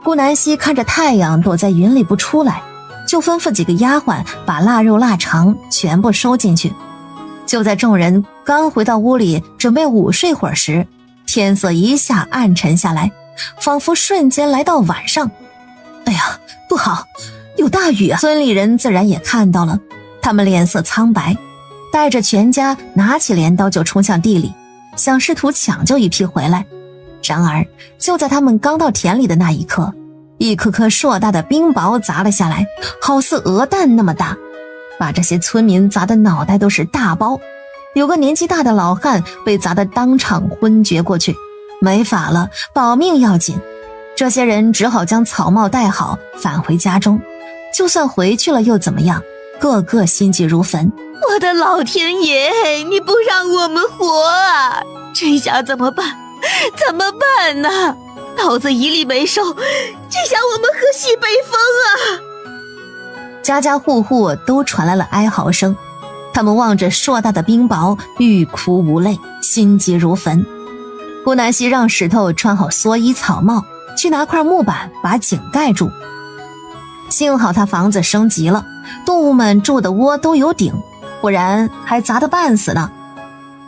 顾南希看着太阳躲在云里不出来，就吩咐几个丫鬟把腊肉腊肠全部收进去。就在众人刚回到屋里准备午睡会儿时，天色一下暗沉下来，仿佛瞬间来到晚上。哎呀，不好，有大雨啊！村里人自然也看到了，他们脸色苍白，带着全家拿起镰刀就冲向地里，想试图抢救一批回来。然而就在他们刚到田里的那一刻，一颗颗硕大的冰雹砸了下来，好似鹅蛋那么大，把这些村民砸得脑袋都是大包。有个年纪大的老汉被砸得当场昏厥过去，没法了，保命要紧。这些人只好将草帽戴好，返回家中。就算回去了又怎么样，个个心急如焚。我的老天爷，你不让我们活啊！这下怎么办？怎么办呢？稻子一粒没收，这下我们喝西北风啊！家家户户都传来了哀嚎声，他们望着硕大的冰雹，欲哭无泪，心急如焚。顾南希让石头穿好蓑衣草帽，去拿块木板把井盖住。幸好他房子升级了，动物们住的窝都有顶，不然还砸得半死呢。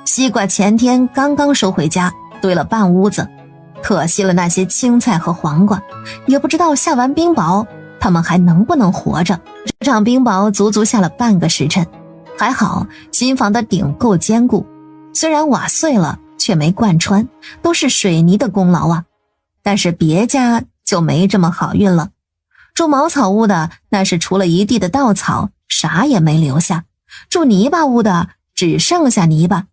西瓜前天刚刚收回家，堆了半屋子，可惜了那些青菜和黄瓜，也不知道下完冰雹他们还能不能活着。这场冰雹足足下了半个时辰，还好新房的顶够坚固，虽然瓦碎了却没贯穿，都是水泥的功劳啊。但是别家就没这么好运了，住茅草屋的那是除了一地的稻草啥也没留下，住泥巴屋的只剩下泥巴，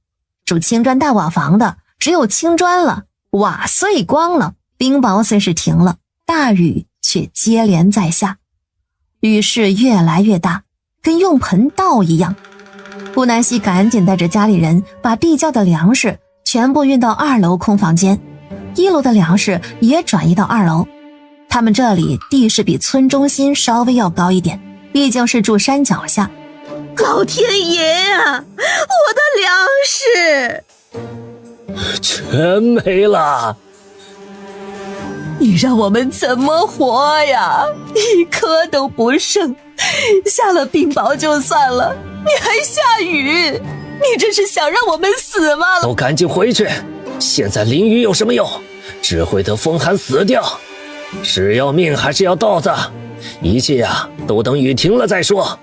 住青砖大瓦房的只有青砖了，瓦碎光了。冰雹虽是停了，大雨却接连在下，雨势越来越大，跟用盆倒一样。顾南希赶紧带着家里人把地窖的粮食全部运到2楼空房间，1楼的粮食也转移到2楼。他们这里地势比村中心稍微要高一点，毕竟是住山脚下。老天爷啊，我的粮食全没了！你让我们怎么活呀？一颗都不剩，下了冰雹就算了，你还下雨，你这是想让我们死吗？都赶紧回去，现在淋雨有什么用？只会得风寒死掉。是要命还是要刀子？一切啊，都等雨停了再说。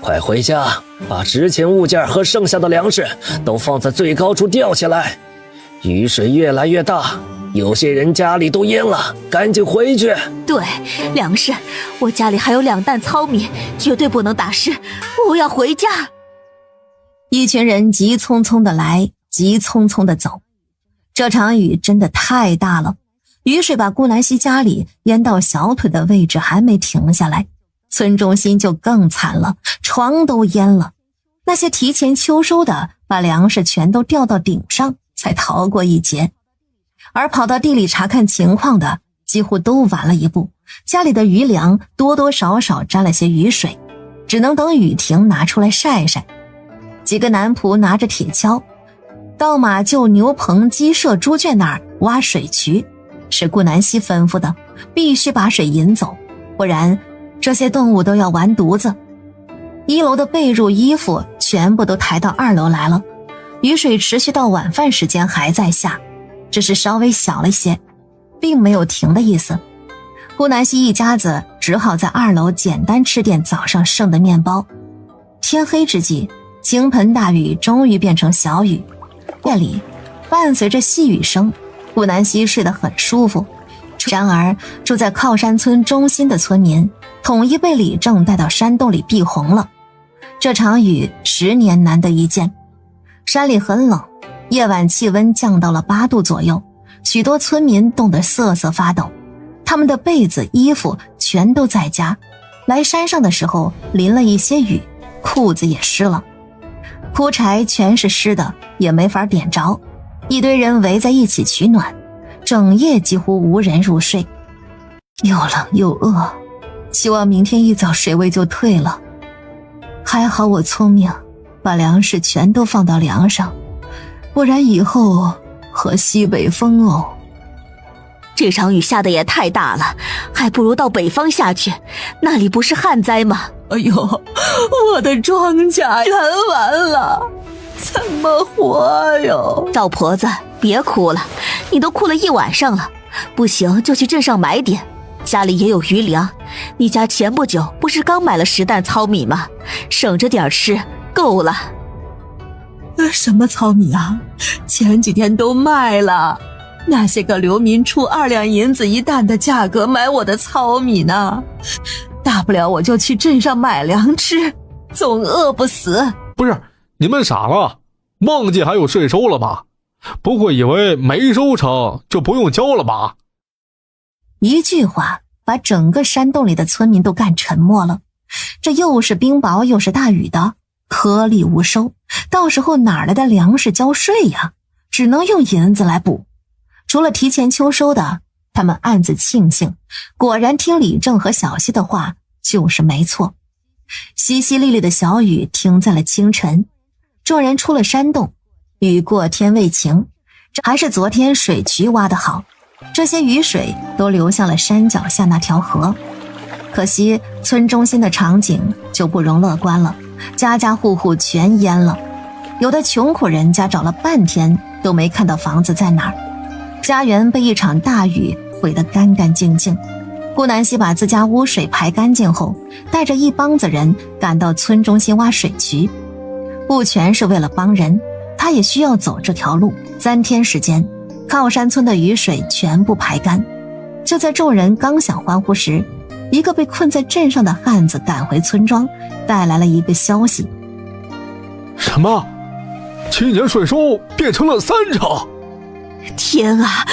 快回家，把值钱物件和剩下的粮食都放在最高处吊起来。雨水越来越大，有些人家里都淹了，赶紧回去。对，粮食，我家里还有2担糙米，绝对不能打湿，我要回家。一群人急匆匆的来，急匆匆的走。这场雨真的太大了，雨水把顾南希家里淹到小腿的位置还没停下来，村中心就更惨了，床都淹了。那些提前秋收的把粮食全都吊到顶上才逃过一劫，而跑到地里查看情况的几乎都晚了一步，家里的余粮多多少少沾了些雨水，只能等雨停拿出来晒晒。几个男仆拿着铁锹到马厩牛棚鸡舍猪圈那儿挖水渠，是顾南希吩咐的，必须把水引走，不然这些动物都要完犊子。1楼的被褥衣服全部都抬到2楼来了，雨水持续到晚饭时间还在下，只是稍微小了些，并没有停的意思。顾南希一家子只好在2楼简单吃点早上剩的面包。天黑之际，倾盆大雨终于变成小雨，夜里伴随着细雨声，顾南希睡得很舒服。然而住在靠山村中心的村民统一被李正带到山洞里避洪了。这场雨10年难得一见，山里很冷，夜晚气温降到了8度左右，许多村民冻得瑟瑟发抖，他们的被子衣服全都在家，来山上的时候淋了一些雨，裤子也湿了，枯柴全是湿的，也没法点着，一堆人围在一起取暖，整夜几乎无人入睡。又冷又饿，希望明天一早水位就退了。还好我聪明，把粮食全都放到梁上，不然以后喝西北风哦。这场雨下的也太大了，还不如到北方下去，那里不是旱灾吗？哎呦，我的庄稼全完了，怎么活哟？赵婆子，别哭了，你都哭了1晚上了，不行就去镇上买点，家里也有余粮。你家前不久不是刚买了10担糙米吗？省着点吃，够了。什么糙米啊？前几天都卖了，那些个流民出2两银子1担的价格买我的糙米呢。大不了我就去镇上买粮吃，总饿不死。不是，你们傻了？忘记还有税收了吧？不会以为没收成就不用交了吧？一句话把整个山洞里的村民都干沉默了。这又是冰雹又是大雨的，颗粒无收，到时候哪来的粮食交税呀？只能用银子来补。除了提前秋收的，他们暗自庆幸，果然听李正和小西的话就是没错。淅淅沥沥的小雨停在了清晨，众人出了山洞，雨过天未晴，还是昨天水渠挖得好，这些雨水都流向了山脚下那条河。可惜村中心的场景就不容乐观了，家家户户全淹了，有的穷苦人家找了半天都没看到房子在哪儿，家园被一场大雨毁得干干净净。顾南希把自家污水排干净后，带着一帮子人赶到村中心挖水渠，不全是为了帮人，他也需要走这条路。3天时间，靠山村的雨水全部排干。就在众人刚想欢呼时，一个被困在镇上的汉子赶回村庄，带来了一个消息。什么？今年税收变成了3成？天啊，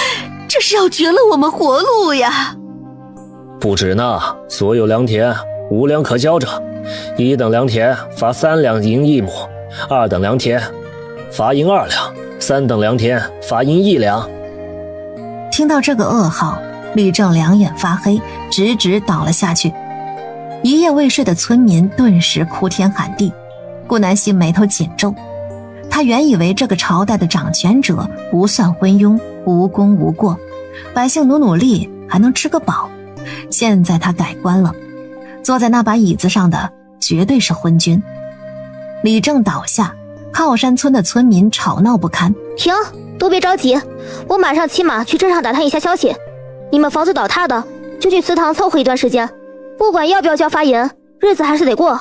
这是要绝了我们活路呀！不止呢，所有良田无粮可交者，1等良田罚3两银1亩，2等良田罚银2两，3等良田罚银1两。听到这个噩耗，李正两眼发黑，直直倒了下去。一夜未睡的村民顿时哭天喊地。顾南希眉头紧皱，他原以为这个朝代的掌权者不算昏庸，无功无过，百姓努力还能吃个饱。现在他改观了，坐在那把椅子上的绝对是昏君。李正倒下，靠山村的村民吵闹不堪。停，都别着急，我马上骑马去镇上打探一下消息。你们房子倒塌的，就去祠堂凑合一段时间，不管要不要交发银，日子还是得过。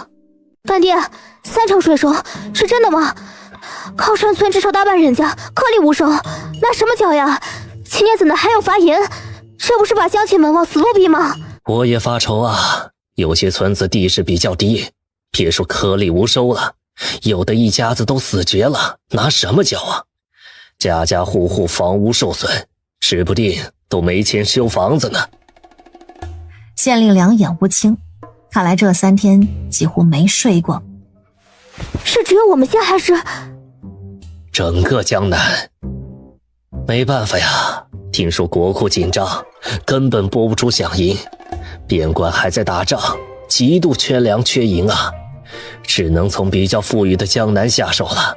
干爹，3成税收是真的吗？靠山村至少大半人家颗粒无收，那什么交呀？今年怎的还有发银？这不是把乡亲们往死路逼吗？我也发愁啊，有些村子地势比较低，别说颗粒无收了，有的一家子都死绝了，拿什么交啊？家家户户房屋受损，指不定都没钱修房子呢。县令两眼乌青，看来这3天几乎没睡过。是只有我们县还是整个江南？没办法呀，听说国库紧张，根本拨不出饷银，边关还在打仗，极度缺粮缺银啊，只能从比较富裕的江南下手了。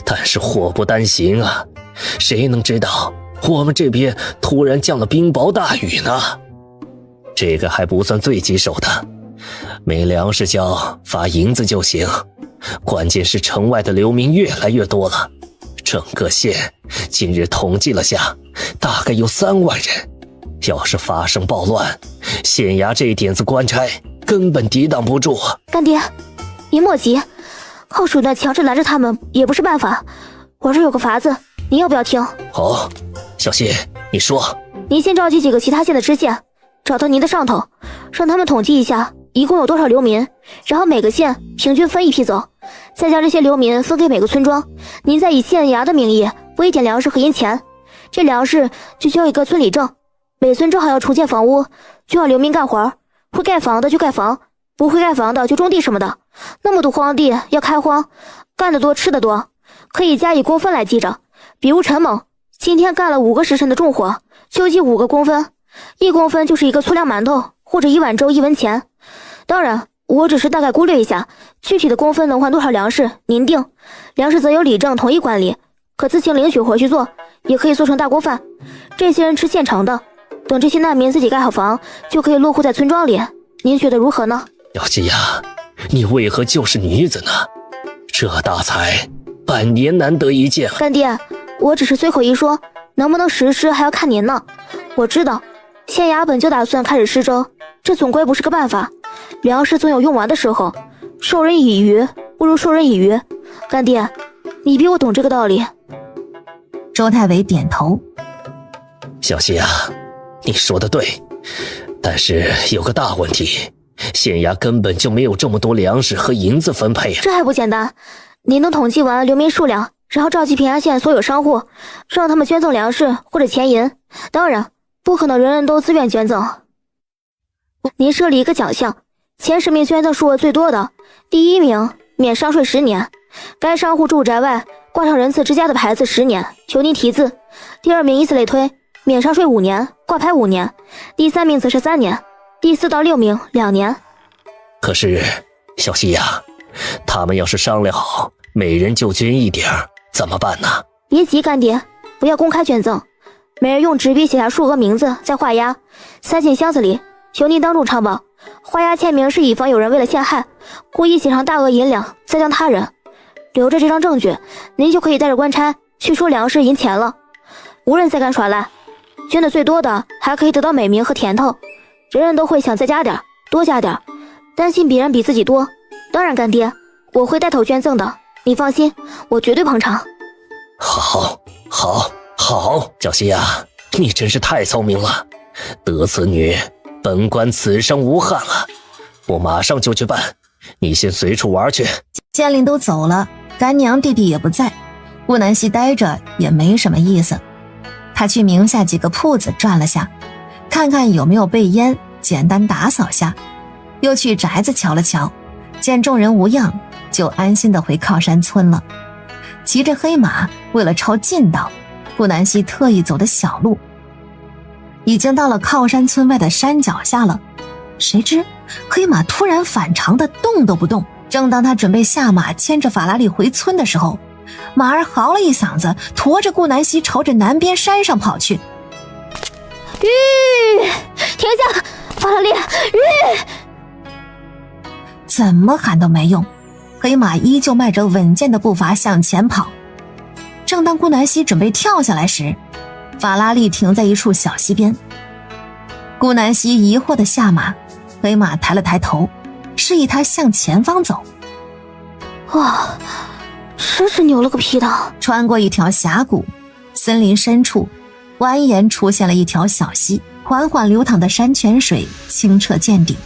但是祸不单行啊，谁能知道我们这边突然降了冰雹大雨呢？这个还不算最棘手的，没粮食交，发银子就行，关键是城外的流民越来越多了。整个县今日统计了下，大概有3万人。要是发生暴乱，县衙这点子官差根本抵挡不住。干爹，您莫急，靠手段强制拦着他们也不是办法。我这有个法子，您要不要听？好，小谢，你说。您先召集几个其他县的知县，找到您的上头，让他们统计一下一共有多少流民，然后每个县平均分一批走，再将这些流民分给每个村庄。您再以县衙的名义拨一点粮食和银钱，这粮食就交一个村里正，每村正好要重建房屋，就让流民干活，会盖房的就盖房，不会盖房的就种地什么的。那么多荒地要开荒，干得多吃得多，可以加以公分来记着。比如陈猛今天干了5个时辰的重活，就记5个公分，1公分就是一个粗粮馒头或者1碗粥1文钱。当然我只是大概估略一下，具体的公分能换多少粮食您定，粮食则由里正统一管理，可自行领取回去做，也可以做成大锅饭。这些人吃现成的，等这些难民自己盖好房，就可以落户在村庄里。您觉得如何呢？小七呀，你为何就是女子呢？这大财100年难得一见。干爹，我只是随口一说，能不能实施还要看您呢。我知道县衙本就打算开始施粥，这总归不是个办法，粮食总有用完的时候，授人以鱼不如授人以渔。干爹，你比我懂这个道理。周太尉点头。小希啊，你说的对，但是有个大问题，县衙根本就没有这么多粮食和银子分配。这还不简单，您能统计完流民数量，然后召集平安县所有商户，让他们捐赠粮食或者钱银。当然不可能人人都自愿捐赠，您设立一个奖项，前10名捐赠数额最多的，第1名免商税10年，该商户住宅外挂上仁慈之家的牌子10年，求您题字。第2名以此类推，免商税5年，挂牌5年，第3名则是3年，第4到6名2年。可是小希呀，他们要是商量好每人就捐一点怎么办呢？别急干爹，不要公开捐赠，每人用纸笔写下数个名字，再画押，塞进箱子里，由您当众唱报。画押签名是以防有人为了陷害，故意写上大额银两，栽赃他人。留着这张证据，您就可以带着官差去收粮食银钱了。无人再敢耍赖，捐的最多的还可以得到美名和甜头，人人都会想再加点，多加点，担心别人比自己多。当然干爹，我会带头捐赠的，你放心，我绝对捧场。好，小溪啊，你真是太聪明了，得此女，本官此生无憾了。我马上就去办，你先随处玩去。县令都走了，干娘弟弟也不在，顾南希待着也没什么意思。他去名下几个铺子转了下，看看有没有备烟，简单打扫下，又去宅子瞧了瞧，见众人无恙，就安心的回靠山村了。骑着黑马，为了抄近道，顾南希特意走的小路。已经到了靠山村外的山脚下了，谁知黑马突然反常的动都不动。正当他准备下马牵着法拉利回村的时候，马儿嚎了一嗓子，驮着顾南希朝着南边山上跑去。停下，法拉利！怎么喊都没用，黑马依旧迈着稳健的步伐向前跑。正当顾南希准备跳下来时，法拉利停在一处小溪边。顾南希疑惑地下马，黑马抬了抬头，示意他向前方走。哇，真是牛了个屁的！穿过一条峡谷，森林深处蜿蜒出现了一条小溪，缓缓流淌的山泉水清澈见底，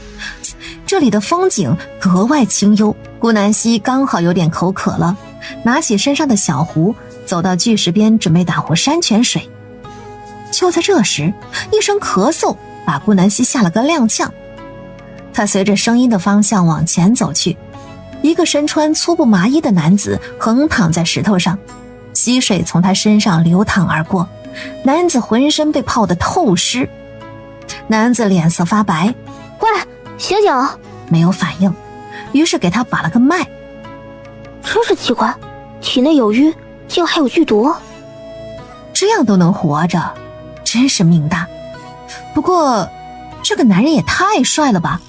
这里的风景格外清幽。顾南希刚好有点口渴了，拿起身上的小壶，走到巨石边准备打壶山泉水。就在这时，一声咳嗽把顾南希吓了个踉跄。他随着声音的方向往前走去，一个身穿粗布麻衣的男子横躺在石头上，溪水从他身上流淌而过，男子浑身被泡得透湿。男子脸色发白，喂，醒醒！没有反应，于是给他把了个脉。真是奇怪，体内有瘀，竟还有剧毒，这样都能活着，真是命大。不过这个男人也太帅了吧，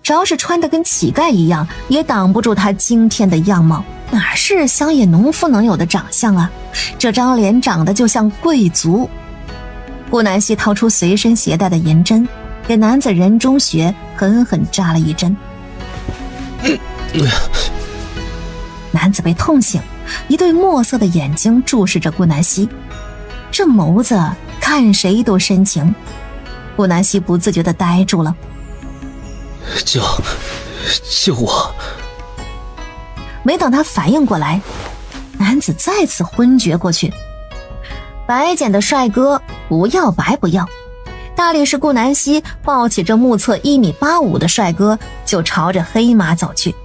只要是穿得跟乞丐一样，也挡不住他惊天的样貌。哪是乡野农夫能有的长相啊，这张脸长得就像贵族。顾南希掏出随身携带的银针，给男子人中穴狠狠扎了一针。男子被痛醒，一对墨色的眼睛注视着顾南希，这眸子看谁都深情。顾南希不自觉地呆住了。救我！没等他反应过来，男子再次昏厥过去。白捡的帅哥不要白不要，大力士顾南希抱起这目测1.85米的帅哥，就朝着黑马走去。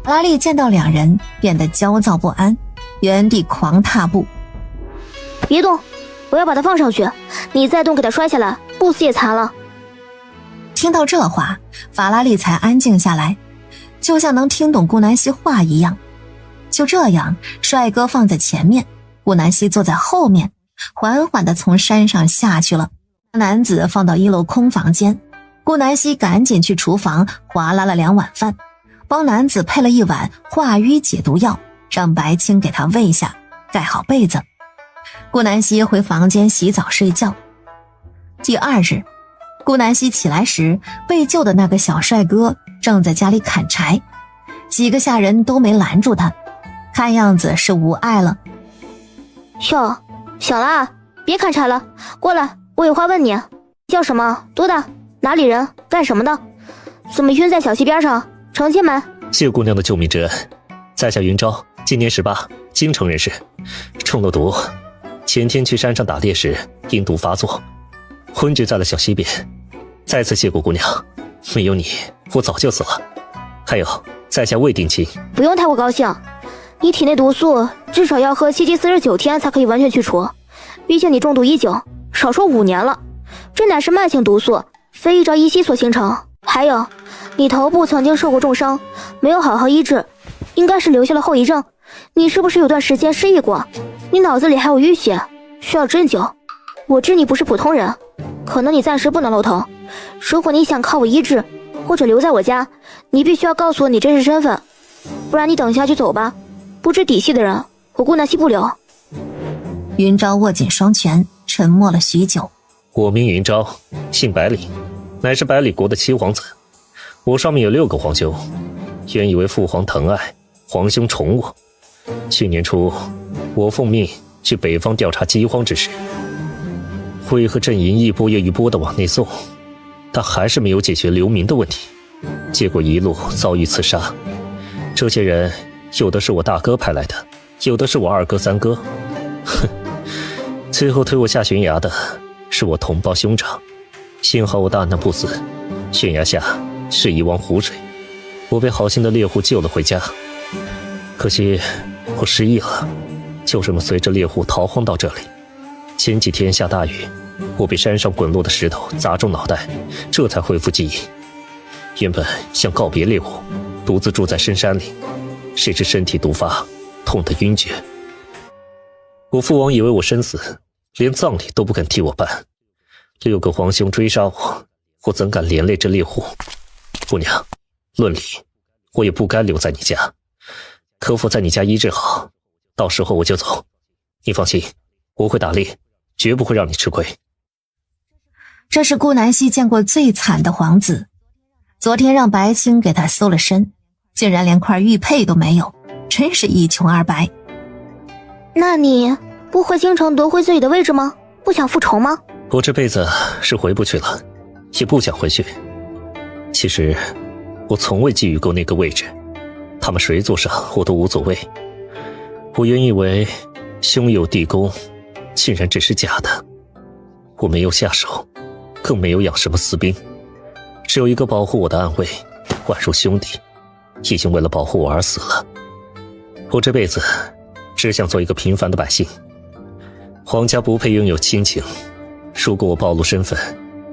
法拉利见到两人，变得焦躁不安，原地狂踏步。别动，我要把他放上去，你再动给他摔下来，不死也残了。听到这话，法拉利才安静下来，就像能听懂顾南希话一样。就这样，帅哥放在前面，顾南希坐在后面，缓缓地从山上下去了。男子放到1楼空房间，顾南希赶紧去厨房划拉了2碗饭，帮男子配了1碗化瘀解毒药，让白青给他喂下，盖好被子。顾南希回房间洗澡睡觉。第2日，顾南希起来时，被救的那个小帅哥正在家里砍柴，几个下人都没拦住他，看样子是无碍了。哟，醒了啊，别砍柴了，过来，我有话问你。叫什么？多大？哪里人？干什么的？怎么晕在小溪边上？成亲没？谢姑娘的救命之恩。在下云昭，今年18，京城人士，中了毒，前天去山上打猎时阴毒发作，昏厥在了小溪边。再次谢过姑娘，没有你我早就死了。还有，在下未定亲。不用太过高兴，你体内毒素至少要喝7剂49天才可以完全去除，毕竟你中毒已久，少说5年了，这乃是慢性毒素，非一朝一夕所形成。还有，你头部曾经受过重伤，没有好好医治，应该是留下了后遗症。你是不是有段时间失忆过？你脑子里还有淤血，需要针灸。我知你不是普通人，可能你暂时不能露头。如果你想靠我医治，或者留在我家，你必须要告诉我你真实身份，不然你等下就走吧。不知底细的人，我顾南希不留。云昭握紧双拳，沉默了许久。我名云昭，姓百里，乃是百里国的七皇子。我上面有6个皇兄，原以为父皇疼爱，皇兄宠我。去年初，我奉命去北方调查饥荒之事，为何阵营一波又一波的往内送，但还是没有解决流民的问题，结果一路遭遇刺杀。这些人有的是我大哥派来的，有的是我二哥三哥，哼，最后推我下悬崖的是我同胞兄长，幸好我大难不死，悬崖下是一汪湖水，我被好心的猎户救了回家。可惜我失忆了，就这么随着猎户逃荒到这里。前几天下大雨，我被山上滚落的石头砸中脑袋，这才恢复记忆。原本想告别猎户，独自住在深山里，谁知身体毒发，痛得晕厥。我父王以为我身死，连葬礼都不肯替我办。6个皇兄追杀我，我怎敢连累这猎户？姑娘，论理，我也不该留在你家，可否在你家医治好，到时候我就走。你放心，我会打猎，绝不会让你吃亏。这是顾南希见过最惨的皇子，昨天让白青给他搜了身，竟然连块玉佩都没有，真是一穷二白。那你不会经常夺回自己的位置吗？不想复仇吗？我这辈子是回不去了，也不想回去。其实我从未觊觎过那个位置，他们谁坐上我都无所谓。我原以为兄友弟恭竟然只是假的，我没有下手，更没有养什么私兵，只有一个保护我的暗卫，宛如兄弟，已经为了保护我而死了。我这辈子只想做一个平凡的百姓，皇家不配拥有亲情。如果我暴露身份，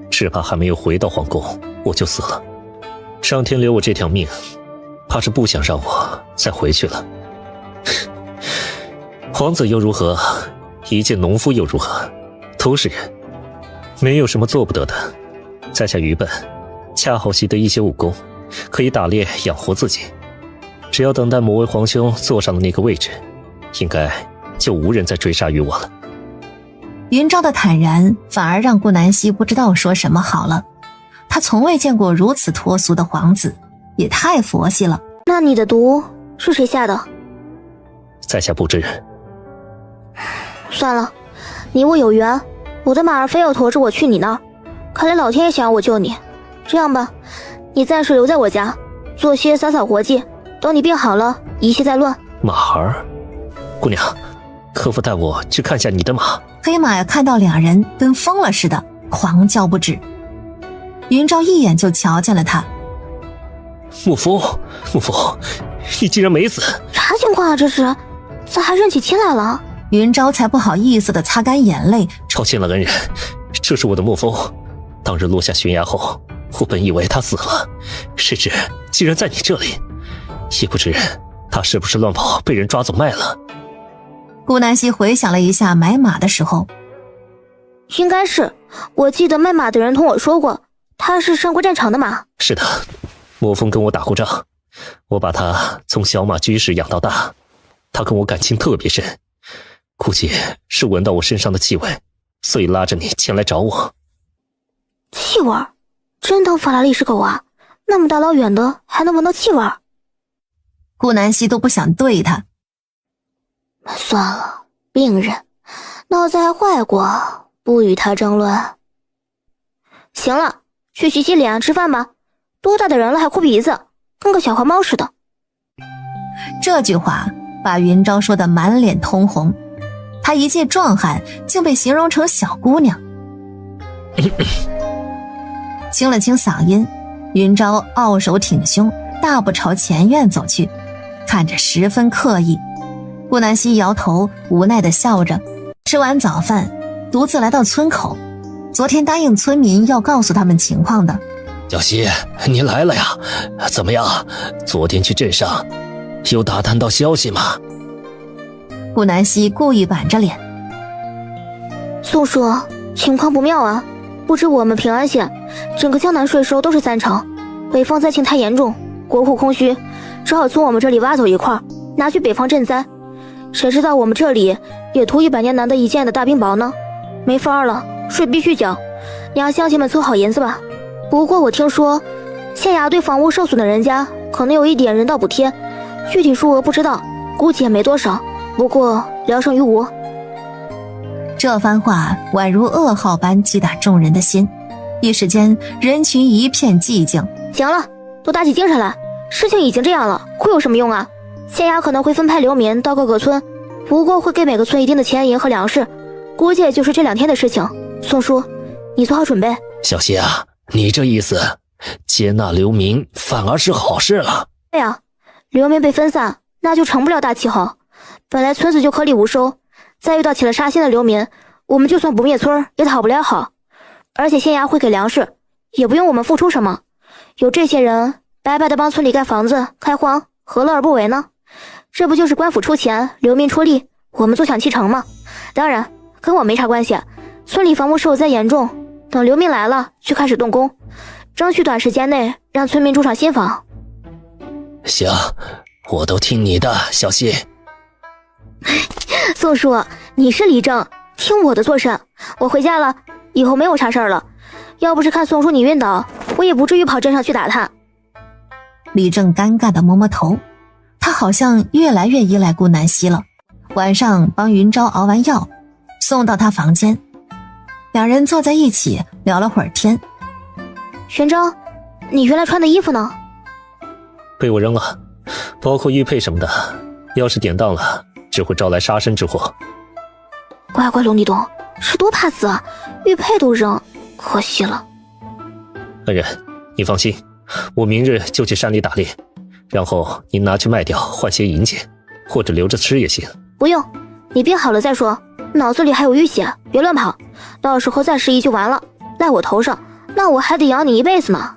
只怕还没有回到皇宫我就死了。上天留我这条命，怕是不想让我再回去了。皇子又如何，一介农夫又如何，都是人，没有什么做不得的。在下愚笨，恰好习得一些武功，可以打猎养活自己。只要等待某位皇兄坐上了那个位置，应该就无人再追杀于我了。云昭的坦然反而让顾南希不知道说什么好了。他从未见过如此脱俗的皇子，也太佛系了。那你的毒是谁下的？在下不知。算了，你我有缘，我的马儿非要驮着我去你那儿，看来老天爷想要我救你。这样吧，你暂时留在我家，做些洒扫活计，等你病好了，一切再论。马儿，姑娘，可否带我去看下你的马？黑马呀，看到两人跟疯了似的，狂叫不止。云昭一眼就瞧见了他。沐风，沐风，你竟然没死！啥情况啊？这是咋还认起亲来了？云昭才不好意思的擦干眼泪。抱歉了恩人，这是我的沐风。当日落下悬崖后，我本以为他死了，谁知竟然在你这里，也不知他是不是乱跑被人抓走卖了。顾南希回想了一下买马的时候，应该是，我记得卖马的人同我说过，他是上过战场的马。是的，沐风跟我打过仗，我把他从小马驹时养到大，他跟我感情特别深，估计是闻到我身上的气味，所以拉着你前来找我。气味？真当法拉利是狗啊？那么大老远的还能闻到气味？顾南希都不想对他。算了，病人，脑子还坏过，不与他争论。行了，去洗洗脸吃饭吧，多大的人了还哭鼻子，跟个小花猫似的。这句话把云昭说得满脸通红，他一介壮汉竟被形容成小姑娘。清了清嗓音，云昭傲首挺胸，大步朝前院走去，看着十分刻意。顾南希摇头，无奈地笑着。吃完早饭，独自来到村口。昨天答应村民要告诉他们情况的。小希，你来了呀？怎么样？昨天去镇上，有打探到消息吗？顾南希故意板着脸。宋叔，情况不妙啊！不止我们平安县，整个江南税收都是3成，北方灾情太严重，国库空虚，只好从我们这里挖走一块，拿去北方赈灾。谁知道我们这里也图100年难得一见的大冰雹呢？没法了，税必须交，你让乡亲们凑好银子吧。不过我听说，县衙对房屋受损的人家可能有一点人道补贴，具体数额不知道，估计也没多少，不过聊胜于无。这番话宛如噩耗般击打众人的心，一时间人群一片寂静。行了，都打起精神来，事情已经这样了，会有什么用啊？县衙可能会分派流民到各个村，不过会给每个村一定的钱银和粮食，估计也就是这2天的事情。宋叔，你做好准备。小希啊，你这意思，接纳流民反而是好事了。对啊，流民被分散，那就成不了大气候。本来村子就颗粒无收，再遇到起了杀心的流民，我们就算不灭村也讨不了好。而且县衙会给粮食，也不用我们付出什么，有这些人白白的帮村里盖房子开荒，何乐而不为呢？这不就是官府出钱，流民出力，我们坐享其成吗？当然跟我没啥关系，村里房屋受灾严重，等流民来了就开始动工，争取短时间内让村民住上新房。行，我都听你的，小希。宋叔，你是李正，听我的做甚。我回家了，以后没有啥事儿了。要不是看宋叔你晕倒，我也不至于跑镇上去打探。李正尴尬地摸摸头，他好像越来越依赖顾南希了。晚上帮云昭熬完药，送到他房间，两人坐在一起聊了会儿天。玄昭，你原来穿的衣服呢？被我扔了，包括玉佩什么的，要是典当了，只会招来杀身之祸。乖乖龙地洞，是多怕死啊！玉佩都扔，可惜了。恩人，你放心，我明日就去山里打猎，然后你拿去卖掉换些银钱，或者留着吃也行。不用，你病好了再说，脑子里还有淤血，别乱跑，到时候再失忆就完了，赖我头上，那我还得养你一辈子呢。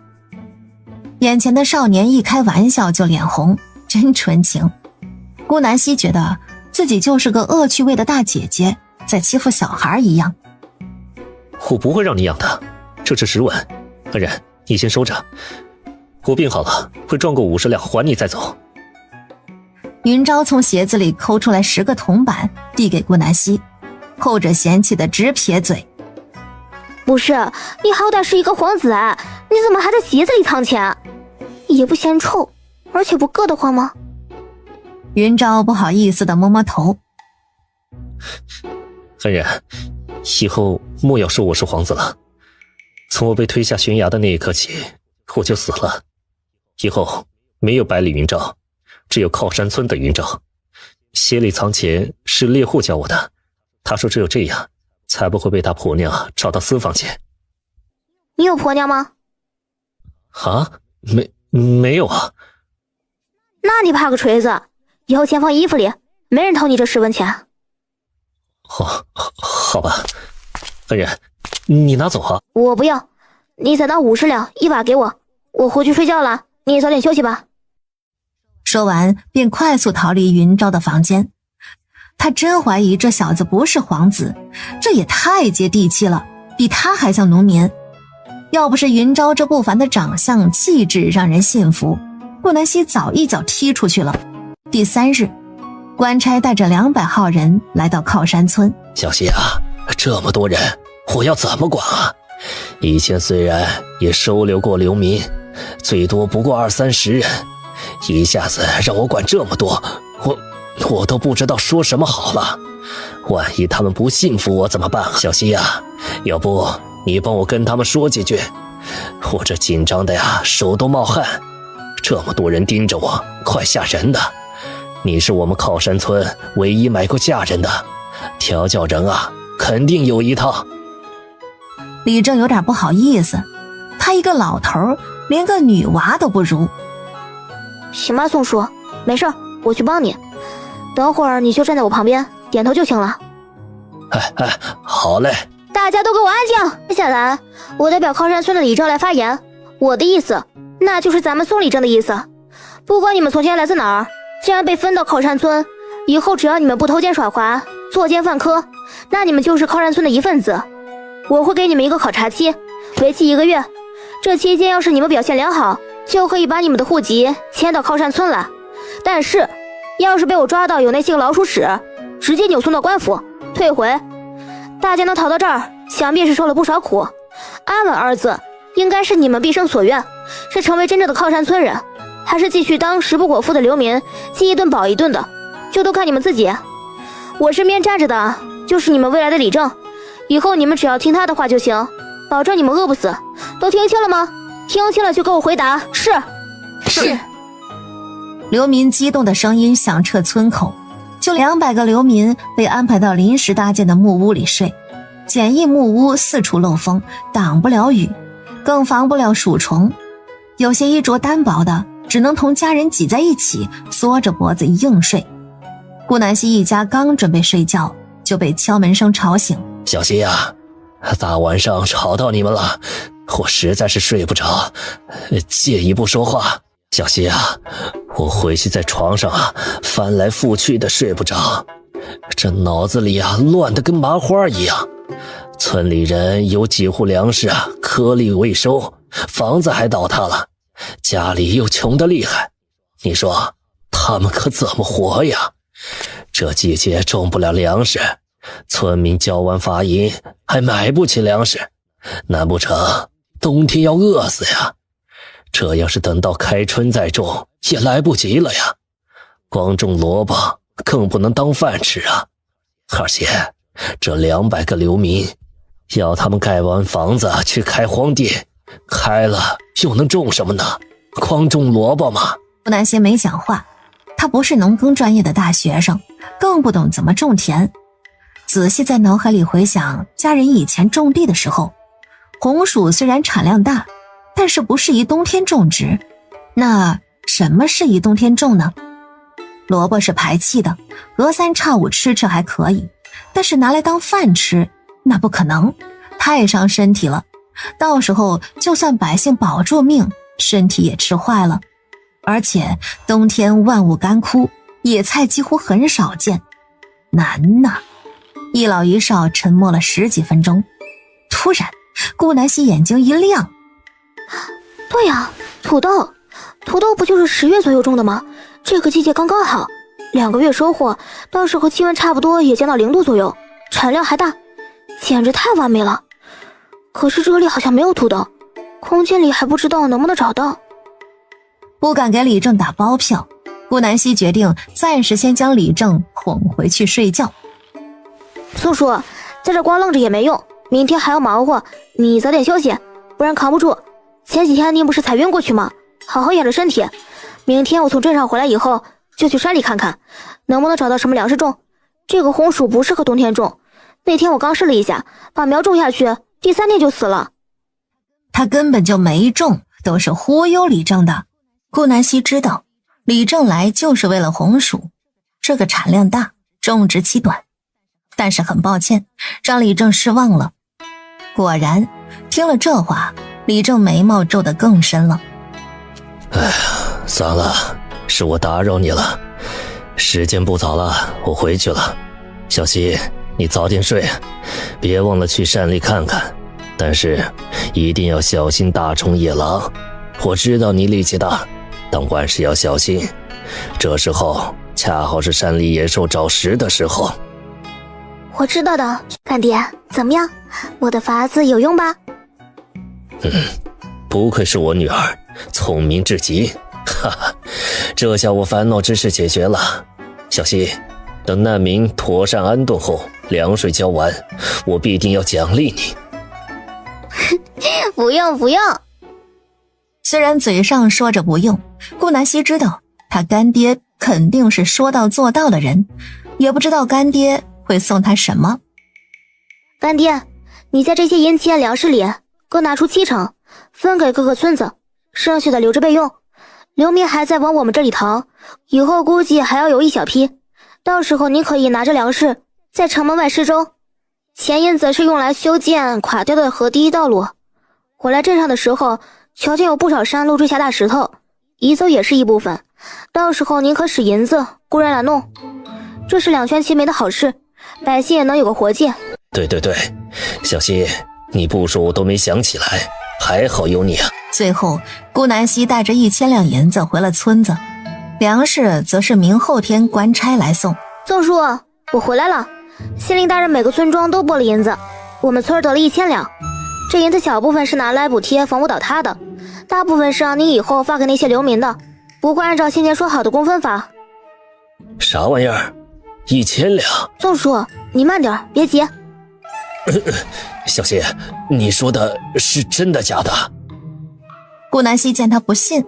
眼前的少年一开玩笑就脸红，真纯情。顾南希觉得自己就是个恶趣味的大姐姐，在欺负小孩一样。我不会让你养的，这是实文。恩人，你先收着，我病好了会赚够50两还你再走。云昭从鞋子里抠出来10个铜板递给顾南希，后者嫌弃的直撇嘴。不是，你好歹是一个皇子哎，你怎么还在鞋子里藏钱？也不嫌臭，而且不硌得慌吗？云昭不好意思地摸摸头。恩人，以后莫要说我是皇子了。从我被推下悬崖的那一刻起，我就死了。以后没有百里云昭，只有靠山村的云昭。鞋里藏钱是猎户教我的，他说只有这样才不会被他婆娘找到私房钱。你有婆娘吗？啊，没有啊。那你怕个锤子，以后钱放衣服里，没人偷你这10文钱。好吧，恩人，你拿走啊。我不要，你再拿50两一把给我，我回去睡觉了，你也早点休息吧。说完便快速逃离云昭的房间。他真怀疑这小子不是皇子，这也太接地气了，比他还像农民。要不是云昭这不凡的长相气质让人信服，顾南希早一脚踢出去了。第3日，官差带着200号人来到靠山村。小希啊，这么多人我要怎么管啊？以前虽然也收留过流民，最多不过20-30人，一下子让我管这么多，我都不知道说什么好了。万一他们不信服我怎么办啊？小希啊，要不你帮我跟他们说几句，我这紧张的呀，手都冒汗。这么多人盯着我，快吓人的。你是我们靠山村唯一买过嫁人的，调教人啊，肯定有一套。李正有点不好意思，他一个老头连个女娃都不如。行吧，宋叔，没事，我去帮你。等会儿你就站在我旁边，点头就行了。好嘞。大家都给我安静！接下来，我代表靠山村的李正来发言。我的意思，那就是咱们宋李正的意思。不管你们从前来自哪儿，既然被分到靠山村，以后只要你们不偷奸耍滑、作奸犯科，那你们就是靠山村的一份子。我会给你们一个考察期，为期1个月。这期间要是你们表现良好，就可以把你们的户籍迁到靠山村来。但是，要是被我抓到有那些个老鼠屎，直接扭送到官府，退回。大家能逃到这儿，想必是受了不少苦。安稳2字，应该是你们毕生所愿，是成为真正的靠山村人，还是继续当食不果腹的流民，饥一顿饱一顿的，就都看你们自己。我身边站着的就是你们未来的李正，以后你们只要听他的话就行，保证你们饿不死。都听清了吗？听清了就给我回答是。是。流民激动的声音响彻村口，就200个流民被安排到临时搭建的木屋里睡。简易木屋四处漏风，挡不了雨，更防不了鼠虫。有些衣着单薄的只能同家人挤在一起，缩着脖子硬睡。顾南希一家刚准备睡觉，就被敲门声吵醒。小希啊，大晚上吵到你们了，我实在是睡不着，借一步说话。小希啊，我回去在床上翻来覆去的睡不着，这脑子里乱得跟麻花一样。村里人有几户粮食颗粒未收，房子还倒塌了，家里又穷得厉害，你说他们可怎么活呀？这季节种不了粮食，村民交完罚银还买不起粮食，难不成冬天要饿死呀？这要是等到开春再种也来不及了呀，光种萝卜更不能当饭吃啊。而且这200个流民要他们盖完房子去开荒地，开了又能种什么呢？光种萝卜吗？顾南希没讲话，他不是农耕专业的大学生，更不懂怎么种田。仔细在脑海里回想家人以前种地的时候，红薯虽然产量大，但是不适宜冬天种植。那什么适宜冬天种呢？萝卜是排气的，隔3差5吃还可以，但是拿来当饭吃那不可能，太伤身体了。到时候就算百姓保住命，身体也吃坏了。而且冬天万物干枯，野菜几乎很少见，难呐。一老一少沉默了10几分钟，突然顾南希眼睛一亮。对呀，土豆不就是10月左右种的吗？这个季节刚刚好，2个月收获，到时候气温差不多也降到0度左右，产量还大，简直太完美了。可是这里好像没有土豆，空间里还不知道能不能找到。不敢给李正打包票，顾南希决定暂时先将李正哄回去睡觉。宋叔，在这光愣着也没用，明天还要忙活，你早点休息，不然扛不住。前几天你不是踩晕过去吗？好好养着身体。明天我从镇上回来以后，就去山里看看，能不能找到什么粮食种。这个红薯不适合冬天种，那天我刚试了一下，把苗种下去，第3天就死了。他根本就没种，都是忽悠李正的。顾南希知道，李正来就是为了红薯，这个产量大，种植期短。但是很抱歉，让李正失望了。果然，听了这话，李正眉毛皱得更深了。哎呀，算了，是我打扰你了。时间不早了，我回去了。小希，你早点睡，别忘了去山里看看。但是一定要小心大虫野狼。我知道你力气大，但万事要小心。这时候恰好是山里野兽找食的时候。我知道的，干爹，怎么样？我的法子有用吧？不愧是我女儿，聪明至极。哈哈，这下我烦恼之事解决了。小希，等难民妥善安顿后，粮税交完，我必定要奖励你。不用不用。虽然嘴上说着不用，顾南希知道他干爹肯定是说到做到的人，也不知道干爹会送他什么。干爹，你在这些银钱粮食里各拿出70%，分给各个村子，剩下的留着备用。流民还在往我们这里逃，以后估计还要有一小批，到时候你可以拿着粮食在城门外施粥，钱银则是用来修建垮掉的河堤道路。我来镇上的时候，瞧见有不少山路坠下大石头，移走也是一部分，到时候您可使银子雇人来弄。这是2全其美的好事，百姓也能有个活计。对，小希，你部署我都没想起来，还好有你啊。最后，顾南希带着1000两银子回了村子，粮食则是明后天官差来送。宋叔，我回来了，县令大人每个村庄都拨了银子，我们村得了1000两。这银子小部分是拿来补贴房屋倒塌的，大部分是让你以后发给那些流民的，不会按照先前说好的工分发。啥玩意儿？1000两？宋叔，你慢点，别急。小希，你说的是真的假的？顾南希见他不信，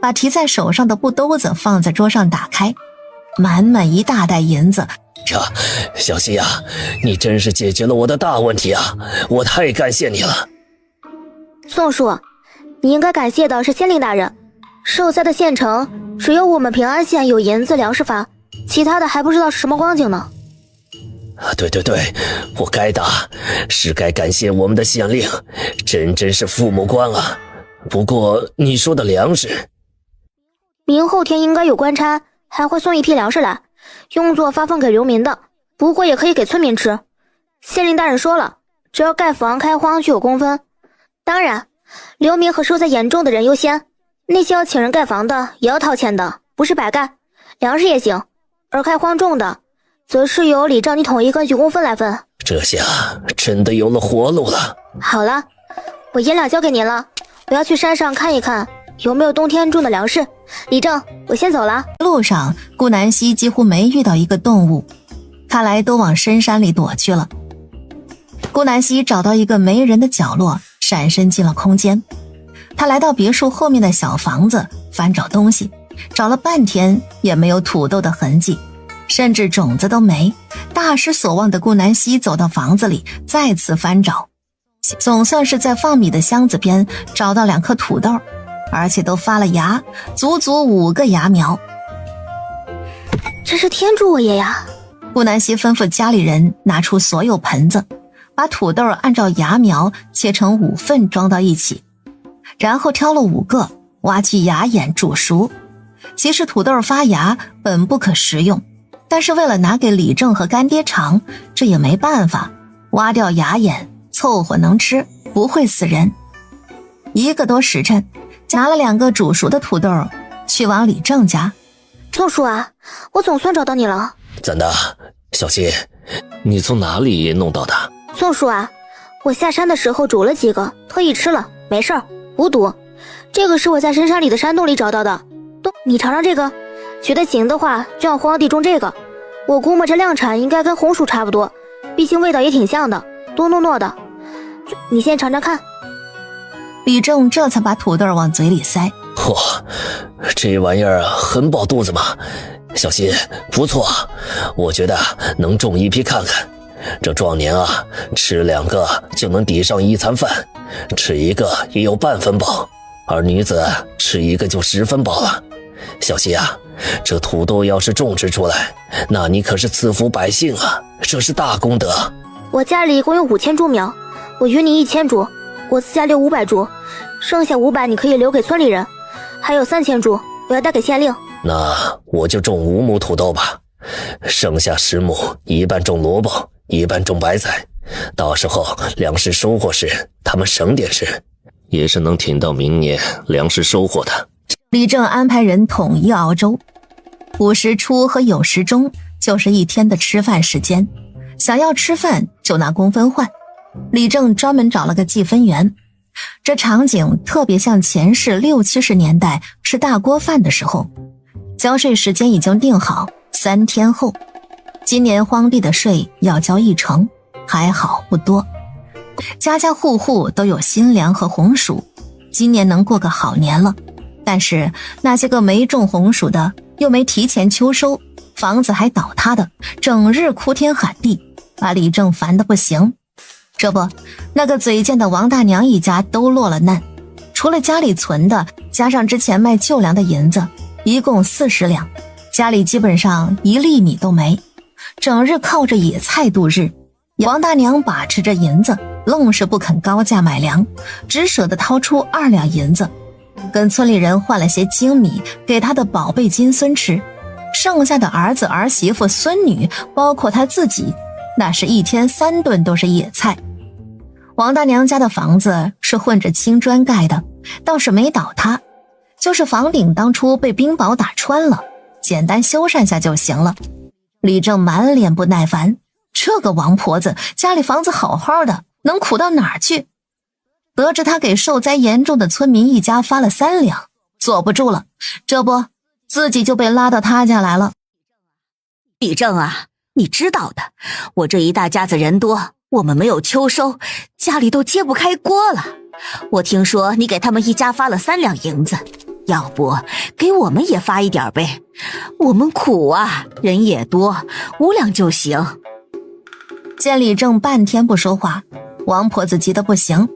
把提在手上的布兜子放在桌上打开，满满一大袋银子。呀，小希呀，你真是解决了我的大问题啊！我太感谢你了。宋叔，你应该感谢的是县令大人，受灾的县城只有我们平安县有银子粮食发，其他的还不知道是什么光景呢。对，我该的，是该感谢我们的县令，真是父母官啊。不过你说的粮食，明后天应该有官差，还会送一批粮食来，用作发放给流民的，不过也可以给村民吃。县令大人说了，只要盖房开荒就有工分，当然流民和受灾严重的人优先，那些要请人盖房的也要掏钱的，不是白盖。粮食也行，而开荒种的则是由李正你统一根据工分来分。这下真的有了活路了。好了，我银两交给您了，我要去山上看一看有没有冬天种的粮食。李正，我先走了。路上，顾南希几乎没遇到一个动物，看来都往深山里躲去了。顾南希找到一个没人的角落，闪身进了空间。他来到别墅后面的小房子，翻找东西，找了半天也没有土豆的痕迹，甚至种子都没。大失所望的顾南希走到房子里，再次翻找，总算是在放米的箱子边找到2颗土豆，而且都发了芽，足足5个芽苗。这是天助我也呀！顾南希吩咐家里人拿出所有盆子，把土豆按照芽苗切成5份装到一起，然后挑了5个，挖去芽眼煮熟。其实土豆发芽本不可食用，但是为了拿给李正和干爹尝，这也没办法，挖掉芽眼凑合能吃，不会死人。1个多时辰，拿了2个煮熟的土豆去往李正家。宋叔啊，我总算找到你了。怎的，小希，你从哪里弄到的？宋叔啊，我下山的时候煮了几个，特意吃了，没事儿，无毒。这个是我在深山里的山洞里找到的，你尝尝这个，觉得行的话就往荒地种这个。我估摸着量产应该跟红薯差不多，毕竟味道也挺像的，多糯糯的。你先尝尝看。李正这才把土豆往嘴里塞。嚯，这玩意儿很饱肚子嘛。小希，不错，我觉得能种1批看看。这壮年啊，吃2个就能抵上1餐饭，吃1个也有半分饱，而女子吃1个就10分饱了。小希啊，这土豆要是种植出来，那你可是赐福百姓啊，这是大功德。我家里一共有5000株苗，我余你1000株，我自家留500株，剩下500你可以留给村里人，还有3000株我要带给县令。那我就种5亩土豆吧，剩下10亩，一半种萝卜，一半种白菜，到时候粮食收获时他们省点吃，也是能挺到明年粮食收获的。李正安排人统一熬粥，5时初和酉时中就是一天的吃饭时间，想要吃饭就拿工分换。李正专门找了个计分员，这场景特别像前世60、70年代吃大锅饭的时候，交税时间已经定好，3天后。今年荒地的税要交1成，还好不多，家家户户都有新粮和红薯，今年能过个好年了。但是那些个没种红薯的，又没提前秋收，房子还倒塌的，整日哭天喊地，把李正烦得不行。这不，那个嘴贱的王大娘一家都落了难，除了家里存的，加上之前卖旧粮的银子，一共40两，家里基本上1粒米都没，整日靠着野菜度日。王大娘把持着银子，愣是不肯高价买粮，只舍得掏出2两银子，跟村里人换了些精米给他的宝贝金孙吃，剩下的儿子儿媳妇孙女，包括他自己，那是一天3顿都是野菜。王大娘家的房子是混着青砖盖的，倒是没倒塌，就是房顶当初被冰雹打穿了，简单修缮下就行了。李正满脸不耐烦，这个王婆子家里房子好好的，能苦到哪儿去？得知他给受灾严重的村民一家发了3两，坐不住了，这不自己就被拉到他家来了。李正啊，你知道的，我这一大家子人多，我们没有秋收，家里都揭不开锅了。我听说你给他们一家发了3两银子，要不给我们也发一点呗？我们苦啊，人也多，5两就行。见李正半天不说话，王婆子急得不行。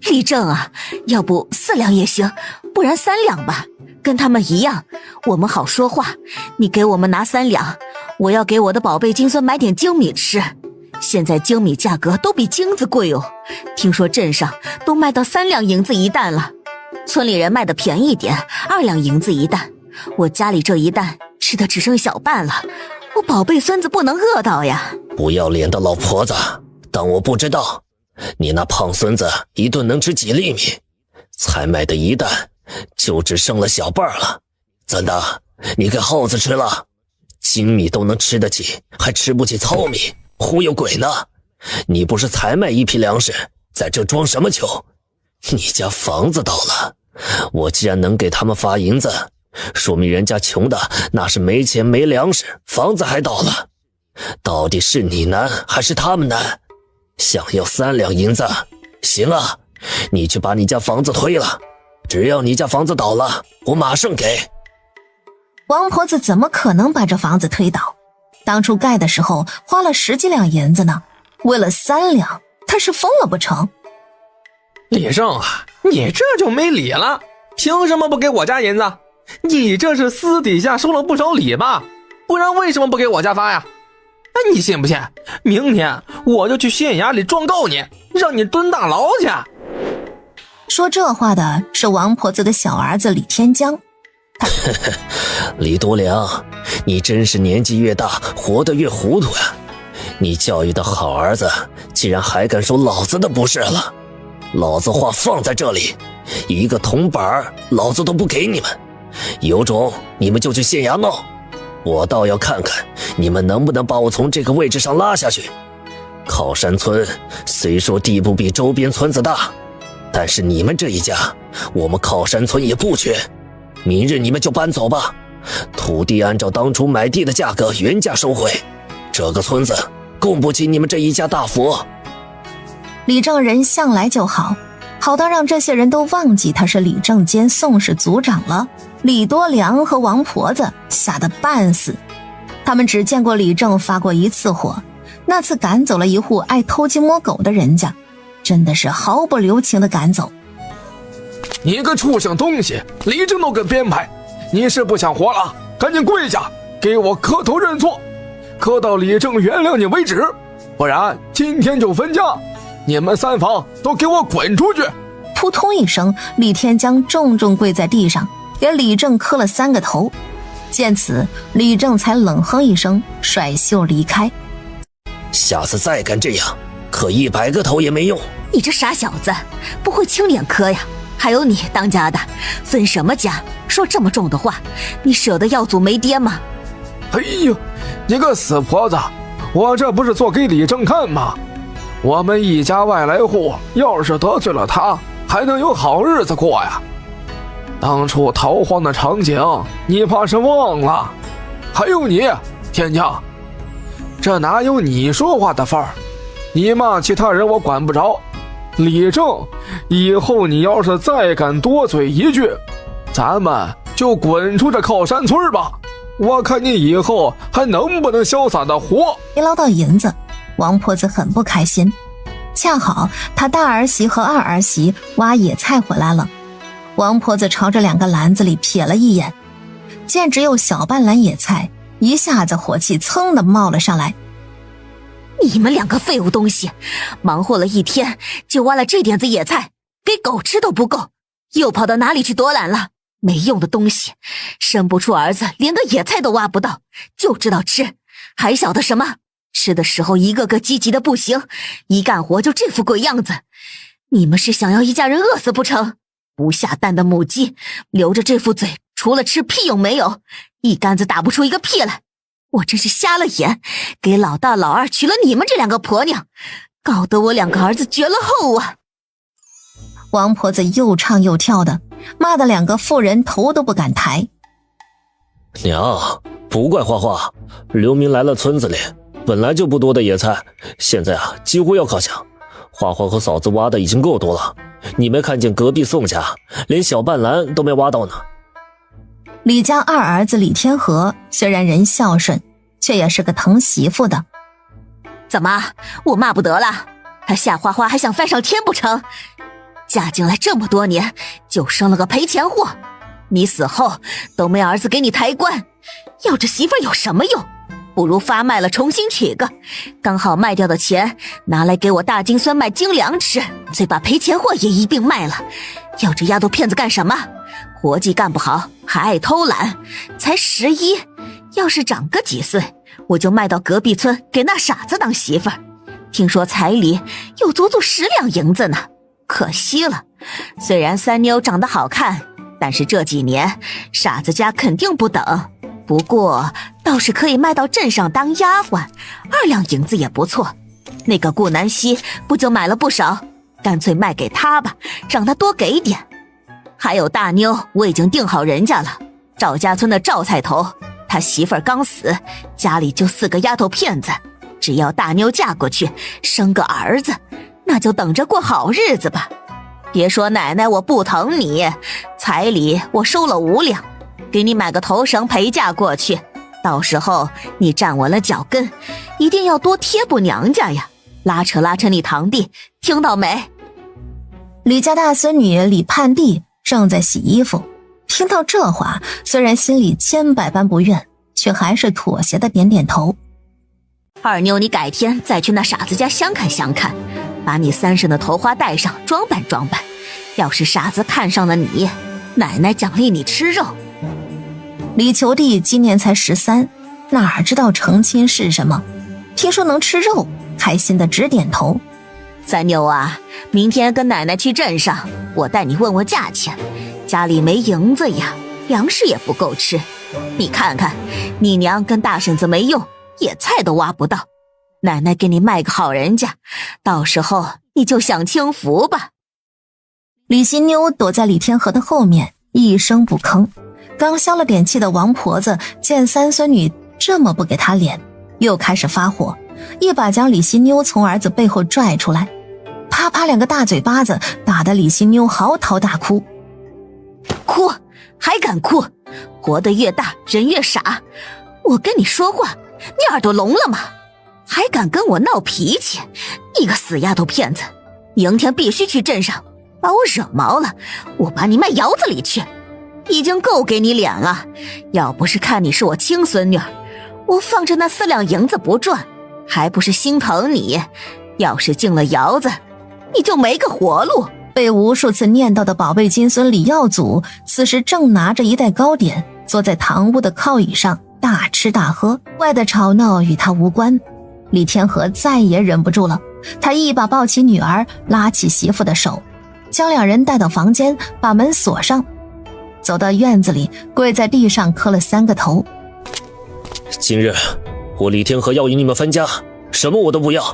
李正啊，要不4两也行，不然3两吧，跟他们一样，我们好说话。你给我们拿3两，我要给我的宝贝金孙买点精米吃。现在精米价格都比金子贵哦，听说镇上都卖到3两银子一担了，村里人卖的便宜点，2两银子一担。我家里这一担吃的只剩小半了，我宝贝孙子不能饿到呀！不要脸的老婆子，当我不知道？你那胖孙子一顿能吃几粒米？才买的一担就只剩了小半了。怎的？你给耗子吃了？精米都能吃得起，还吃不起糙米？忽悠鬼呢！你不是才卖1批粮食，在这装什么球？你家房子倒了，我既然能给他们发银子，说明人家穷的那是没钱没粮食，房子还倒了。到底是你难还是他们难？想要3两银子，行啊，你去把你家房子推了，只要你家房子倒了，我马上给。王婆子怎么可能把这房子推倒？当初盖的时候花了10几两银子呢，为了3两，他是疯了不成？李正啊，你这就没理了，凭什么不给我家银子？你这是私底下收了不少礼吧？不然为什么不给我家发呀？哎，你信不信？明天我就去县衙里状告你，让你蹲大牢去。说这话的是王婆子的小儿子李天江。李多良，你真是年纪越大活得越糊涂呀！你教育的好儿子，竟然还敢说老子的不是了。老子话放在这里，一个铜板老子都不给你们。有种你们就去县衙闹，我倒要看看你们能不能把我从这个位置上拉下去。靠山村虽说地不比周边村子大，但是你们这一家，我们靠山村也不缺。明日你们就搬走吧，土地按照当初买地的价格原价收回。这个村子供不起你们这一家大佛。李正人向来就好，好到让这些人都忘记他是李正兼宋氏族长了。李多良和王婆子吓得半死，他们只见过李正发过1次火，那次赶走了一户爱偷鸡摸狗的人家，真的是毫不留情的赶走。你个畜生东西，李正都跟编排，你是不想活了？赶紧跪下，给我磕头认错，磕到李正原谅你为止，不然今天就分家，你们3房都给我滚出去！扑通一声，李天江重重跪在地上，给李正磕了3个头。见此，李正才冷哼一声，甩袖离开。下次再敢这样，磕100个头也没用。你这傻小子，不会轻脸磕呀？还有你当家的，分什么家？说这么重的话，你舍得耀祖没爹吗？哎呦，你个死婆子，我这不是做给李正看吗？我们一家外来户，要是得罪了他，还能有好日子过呀？当初逃荒的场景，你怕是忘了？还有你，天江，这哪有你说话的份儿？你骂其他人我管不着，李正，以后你要是再敢多嘴一句，咱们就滚出这靠山村吧！我看你以后还能不能潇洒的活？没捞到银子，王婆子很不开心。恰好她大儿媳和二儿媳挖野菜回来了，王婆子朝着2个篮子里瞥了一眼，见只有小半篮野菜，一下子火气噌的冒了上来。你们2个废物东西，忙活了一天就挖了这点子野菜，给狗吃都不够，又跑到哪里去躲懒了？没用的东西，生不出儿子，连个野菜都挖不到，就知道吃，还晓得什么？吃的时候一个个积极的不行，一干活就这副鬼样子。你们是想要一家人饿死不成？不下蛋的母鸡，留着这副嘴，除了吃屁用没有，一竿子打不出一个屁来。我真是瞎了眼，给老大老二娶了你们这两个婆娘，搞得我两个儿子绝了后啊！王婆子又唱又跳的，骂得两个妇人头都不敢抬。娘，不怪花花，流民来了村子里，本来就不多的野菜，现在几乎要靠墙。花花和嫂子挖的已经够多了，你没看见隔壁宋家连小半篮都没挖到呢。李家二儿子李天和虽然人孝顺，却也是个疼媳妇的。怎么，我骂不得了？他夏花花还想翻上天不成？嫁进来这么多年，就生了个赔钱货。你死后都没儿子给你抬棺，要这媳妇有什么用？不如发卖了重新娶个，刚好卖掉的钱拿来给我大金孙买精粮吃，再把赔钱货也一并卖了。要这丫头片子干什么？活计干不好，还爱偷懒，才11，要是长个几岁，我就卖到隔壁村给那傻子当媳妇儿。听说彩礼有足足10两银子呢，可惜了。虽然三妞长得好看，但是这几年傻子家肯定不等。不过倒是可以卖到镇上当丫鬟，2两银子也不错。那个顾南希不就买了不少，干脆卖给他吧，让他多给点。还有大妞，我已经定好人家了，赵家村的赵菜头，他媳妇儿刚死，家里就4个丫头片子，只要大妞嫁过去生个儿子，那就等着过好日子吧。别说奶奶我不疼你，彩礼我收了5两，给你买个头绳陪嫁过去，到时候你站稳了脚跟，一定要多贴补娘家呀，拉扯拉扯你堂弟，听到没？李家大孙女李盼娣正在洗衣服，听到这话，虽然心里千百般不愿，却还是妥协的点点头。二妞，你改天再去那傻子家相看相看，把你3婶的头花戴上，装扮装扮。要是傻子看上了你，奶奶奖励你吃肉。李求弟今年才13，哪知道成亲是什么，听说能吃肉，开心的直点头。三妞啊，明天跟奶奶去镇上，我带你问问价钱。家里没银子呀，粮食也不够吃。你看看，你娘跟大婶子没用，野菜都挖不到。奶奶给你卖个好人家，到时候你就享清福吧。李新妞躲在李天和的后面，一声不吭。刚消了点气的王婆子见三孙女这么不给她脸，又开始发火，一把将李新妞从儿子背后拽出来，啪啪2个大嘴巴子打得李新妞嚎啕大哭。哭还敢哭？活得越大人越傻。我跟你说话，你耳朵聋了吗？还敢跟我闹脾气？你个死丫头片子，明天必须去镇上，把我惹毛了，我把你卖窑子里去。已经够给你脸了，要不是看你是我亲孙女，我放着那4两银子不赚，还不是心疼你。要是进了窑子，你就没个活路。被无数次念叨的宝贝金孙李耀祖，此时正拿着一袋糕点，坐在堂屋的靠椅上大吃大喝，外的吵闹与他无关。李天和再也忍不住了，他一把抱起女儿，拉起媳妇的手，将2人带到房间，把门锁上，走到院子里，跪在地上磕了3个头。今日我李天和要与你们分家，什么我都不要。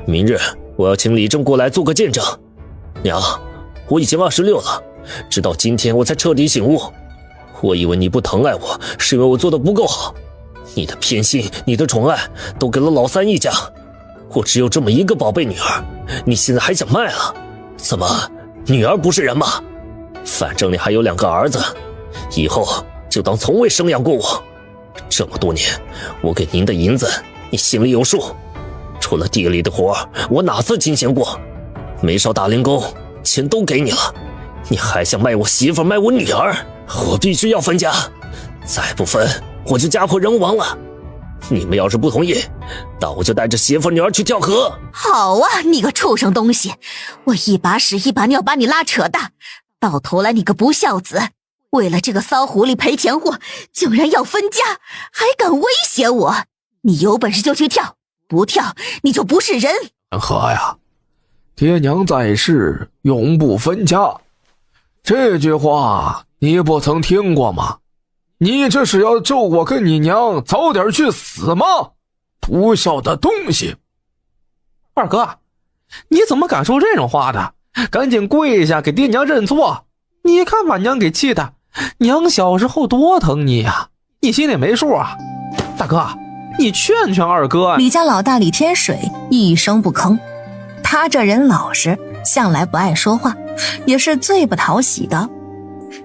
明日我要请李正过来做个见证。娘，我已经26了，直到今天我才彻底醒悟。我以为你不疼爱我，是因为我做的不够好。你的偏心，你的宠爱，都给了老三一家。我只有这么一个宝贝女儿，你现在还想卖了？怎么，女儿不是人吗？反正你还有2个儿子，以后就当从未生养过我。这么多年，我给您的银子，你心里有数。除了地里的活，我哪次清闲过？没少打零工，钱都给你了，你还想卖我媳妇，卖我女儿？我必须要分家，再不分，我就家破人亡了。你们要是不同意，那我就带着媳妇女儿去跳河。好啊，你个畜生东西，我一把屎一把尿把你拉扯大，到头来你个不孝子，为了这个骚狐狸赔钱货，竟然要分家，还敢威胁我！你有本事就去跳，不跳你就不是人。天河呀，爹娘在世，永不分家，这句话你不曾听过吗？你这是要咒我跟你娘早点去死吗？不孝的东西！二哥，你怎么敢说这种话的？赶紧跪下给爹娘认错！你看把娘给气的，娘小时候多疼你呀，你心里没数啊！大哥，你劝劝二哥。李家老大李天水一声不吭，他这人老实，向来不爱说话，也是最不讨喜的。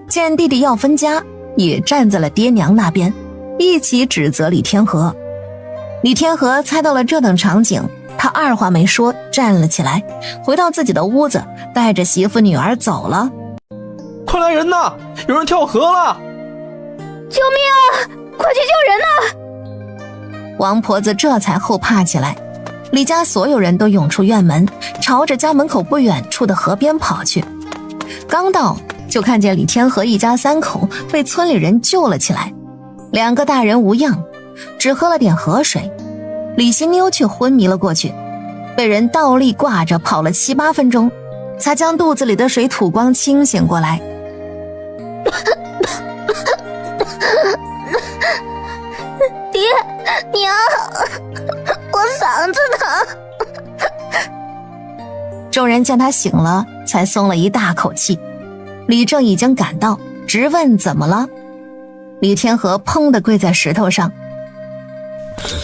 见弟弟要分家，也站在了爹娘那边，一起指责李天河。李天河猜到了这等场景，他二话没说站了起来，回到自己的屋子，带着媳妇女儿走了。快来人呐，有人跳河了！救命啊，快去救人呐！王婆子这才后怕起来，李家所有人都涌出院门，朝着家门口不远处的河边跑去。刚到就看见李天河一家三口被村里人救了起来，两个大人无恙，只喝了点河水，李新妞却昏迷了过去，被人倒立挂着跑了7、8分钟，才将肚子里的水吐光，清醒过来。爹娘，我嗓子疼。众人见他醒了，才松了一大口气。李正已经赶到，直问怎么了。李天河砰地跪在石头上。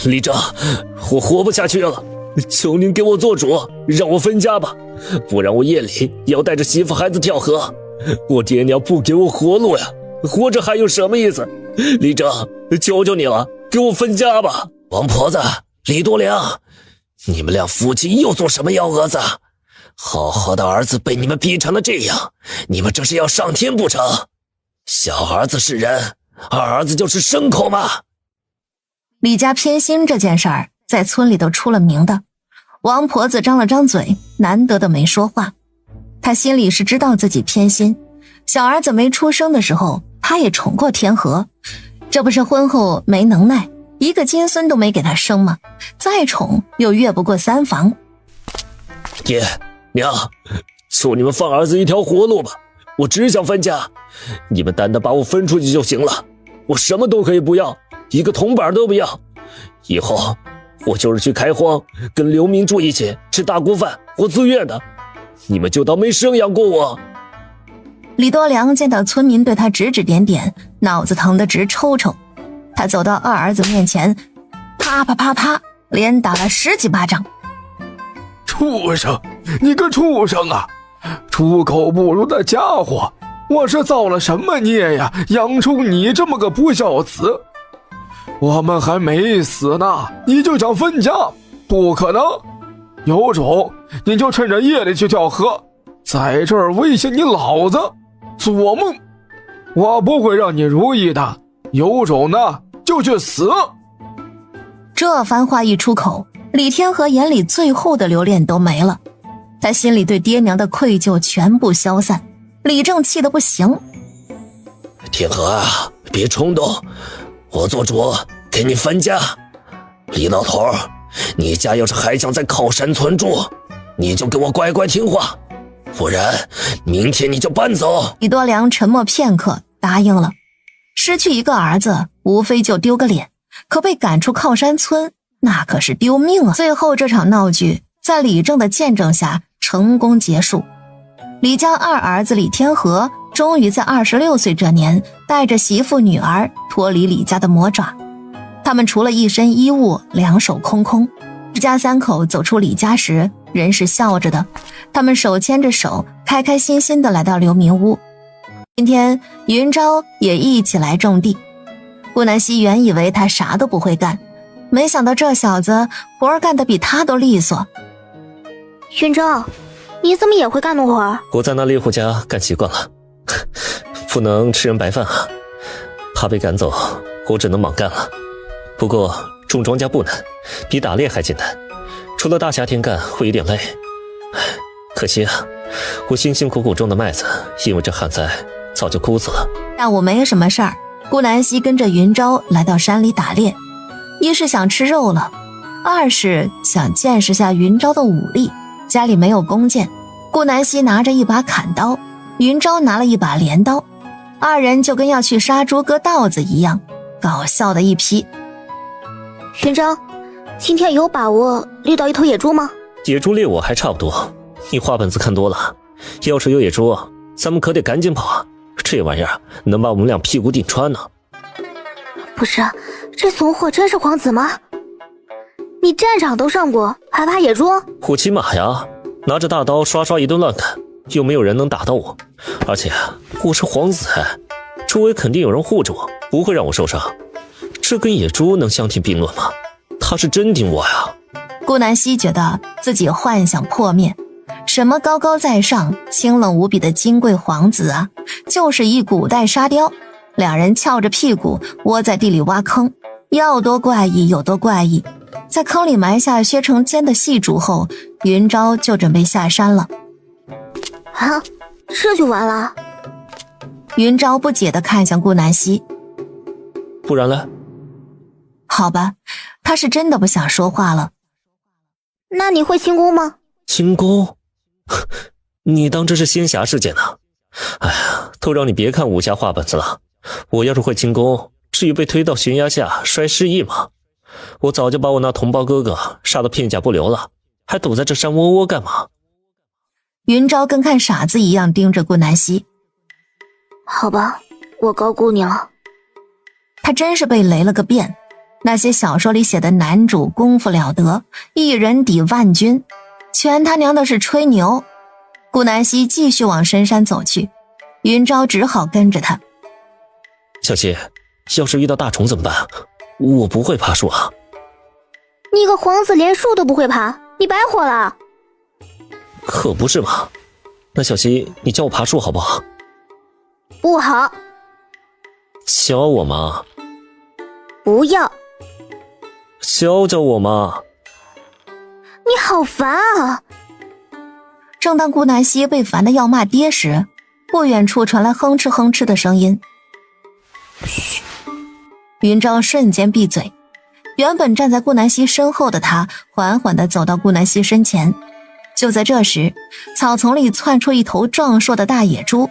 李正，我活不下去了，求您给我做主，让我分家吧，不然我夜里也要带着媳妇孩子跳河。我爹娘不给我活路呀，活着还有什么意思？李正，求求你了，给我分家吧。王婆子，李多良，你们俩夫妻又做什么幺蛾子？好好的儿子被你们逼成了这样，你们这是要上天不成？小儿子是人，二儿子就是牲口吗？李家偏心这件事儿在村里都出了名的。王婆子张了张嘴，难得的没说话。她心里是知道自己偏心，小儿子没出生的时候她也宠过天河，这不是婚后没能耐，一个金孙都没给她生吗？再宠又越不过3房。爹娘，求你们放儿子一条活路吧，我只想分家，你们单单把我分出去就行了，我什么都可以不要，一个铜板都不要，以后我就是去开荒，跟刘明住一起吃大锅饭，活自愿的，你们就当没生养过我。李多良见到村民对他指指点点，脑子疼得直抽抽。他走到二儿子面前，啪啪啪啪连打了10几巴掌。畜生，你个畜生啊，出口不如的家伙，我是造了什么孽呀，养出你这么个不孝子。我们还没死呢，你就想分家？不可能，有种你就趁着夜里去跳河，在这儿威胁你老子，做梦！我不会让你如意的，有种呢就去死。这番话一出口，李天河眼里最后的留恋都没了，他心里对爹娘的愧疚全部消散。李正气得不行。天河啊，别冲动，我做主给你分家。李老头，你家要是还想在靠山村住，你就给我乖乖听话，不然明天你就搬走。李多良沉默片刻，答应了。失去一个儿子，无非就丢个脸，可被赶出靠山村，那可是丢命啊！最后这场闹剧在李正的见证下成功结束。李家二儿子李天河终于在26岁这年带着媳妇女儿脱离李家的魔爪。他们除了一身衣物，两手空空。一家三口走出李家时，人是笑着的，他们手牵着手，开开心心地来到刘明屋。今天云昭也一起来种地。顾南希原以为他啥都不会干，没想到这小子活儿干得比他都利索。云昭，你怎么也会干农活？我在那猎户家干习惯了，不能吃人白饭啊，怕被赶走，我只能莽干了。不过种庄稼不难，比打猎还简单，除了大夏天干会有点累。可惜啊，我辛辛苦苦种的麦子因为这旱灾早就枯死了。下午没什么事儿，顾南希跟着云昭来到山里打猎，一是想吃肉了，二是想见识下云昭的武力。家里没有弓箭，顾南希拿着一把砍刀，云昭拿了一把镰刀，二人就跟要去杀猪割稻子一样，搞笑的一批。云昭，今天有把握猎到一头野猪吗？野猪猎我还差不多，你话本子看多了，要是有野猪，咱们可得赶紧跑啊！这玩意儿能把我们俩屁股顶穿呢。不是，这怂货真是皇子吗？你战场都上过，还怕野猪？我骑马呀，拿着大刀刷刷一顿乱砍，又没有人能打到我，而且我是皇子，周围肯定有人护着我，不会让我受伤。这跟野猪能相提并论吗？他是真顶我呀！顾南希觉得自己幻想破灭，什么高高在上、清冷无比的金贵皇子啊，就是一古代沙雕。两人翘着屁股窝在地里挖坑，要多怪异有多怪异。在坑里埋下削成尖的细竹后，云昭就准备下山了。啊，这就完了？云昭不解地看向顾南希。不然呢？好吧，他是真的不想说话了。那你会轻功吗？轻功？你当这是仙侠事件呢？哎呀，都让你别看武侠话本子了。我要是会轻功，至于被推到悬崖下摔失忆吗？我早就把我那同胞哥哥杀得片甲不留了，还躲在这山窝窝干嘛？云昭跟看傻子一样盯着顾南希。好吧，我高估你了。他真是被雷了个遍。那些小说里写的男主功夫了得，一人抵万军，全他娘的是吹牛。顾南希继续往深山走去，云昭只好跟着他。小希，要是遇到大虫怎么办？我不会爬树啊。你个皇子连树都不会爬，你白活了。可不是嘛。那小希，你教我爬树好不好？不好。教我嘛。不要。教教我嘛。你好烦啊。正当顾南希被烦得要骂爹时，不远处传来哼哧哼哧的声音。嘘！云昭瞬间闭嘴。原本站在顾南希身后的他，缓缓地走到顾南希身前。就在这时，草丛里窜出一头壮硕的大野猪，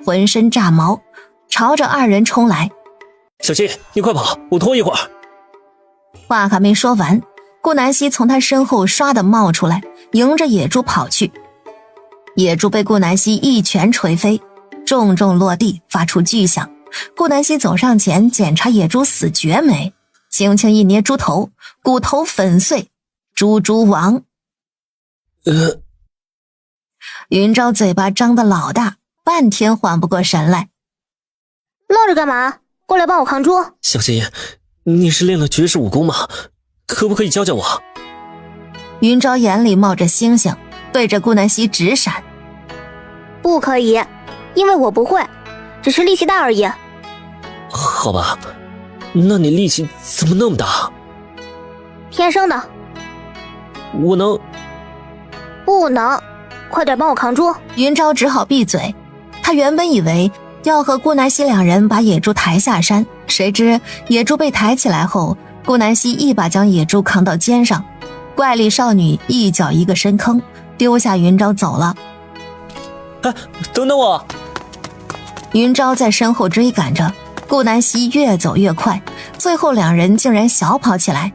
浑身炸毛，朝着二人冲来。小希，你快跑，我拖一会儿。话还没说完，顾南希从他身后唰地冒出来，迎着野猪跑去。野猪被顾南希一拳捶飞，重重落地，发出巨响。顾南希走上前检查野猪死绝没，轻轻一捏猪头，骨头粉碎，猪王。云昭嘴巴张得老大，半天缓不过神来。愣着干嘛？过来帮我扛猪。小希，你是练了绝世武功吗？可不可以教教我？云昭眼里冒着星星，对着顾南希直闪。不可以，因为我不会，只是力气大而已。好吧，那你力气怎么那么大？天生的。我能？不能，快点帮我扛猪。云昭只好闭嘴。他原本以为要和顾南希两人把野猪抬下山，谁知野猪被抬起来后，顾南希一把将野猪扛到肩上，怪力少女一脚一个深坑，丢下云昭走了。哎，等等我！云昭在身后追赶着，顾南希越走越快，最后两人竟然小跑起来。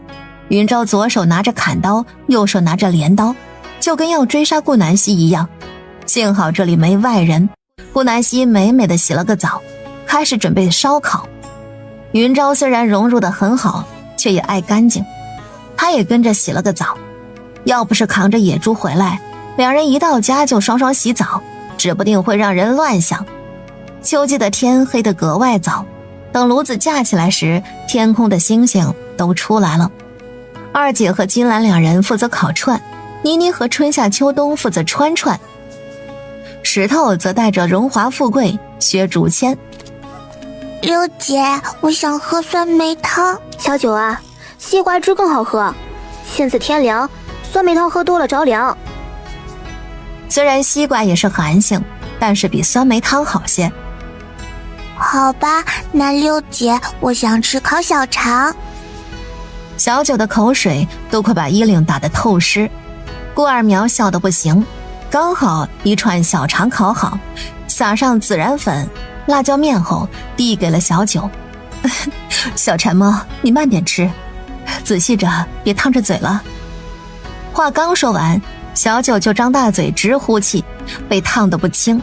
云昭左手拿着砍刀，右手拿着镰刀，就跟要追杀顾南希一样。幸好这里没外人，顾南希美美的洗了个澡，开始准备烧烤。云昭虽然融入得很好，却也爱干净，他也跟着洗了个澡。要不是扛着野猪回来，两人一到家就双双洗澡，指不定会让人乱想。秋季的天黑得格外早，等炉子架起来时，天空的星星都出来了。二姐和金兰两人负责烤串，妮妮和春夏秋冬负责穿串，石头则带着荣华富贵薛竹签。六姐，我想喝酸梅汤。小九啊，西瓜汁更好喝，现在天凉，酸梅汤喝多了着凉。虽然西瓜也是寒性，但是比酸梅汤好些。好吧，那六姐，我想吃烤小肠。小九的口水都快把衣领打得透湿。顾二苗笑得不行，刚好一串小肠烤好，撒上孜然粉、辣椒面后递给了小九。小馋猫，你慢点吃，仔细着，别烫着嘴了。话刚说完，小九就张大嘴直呼气，被烫得不轻。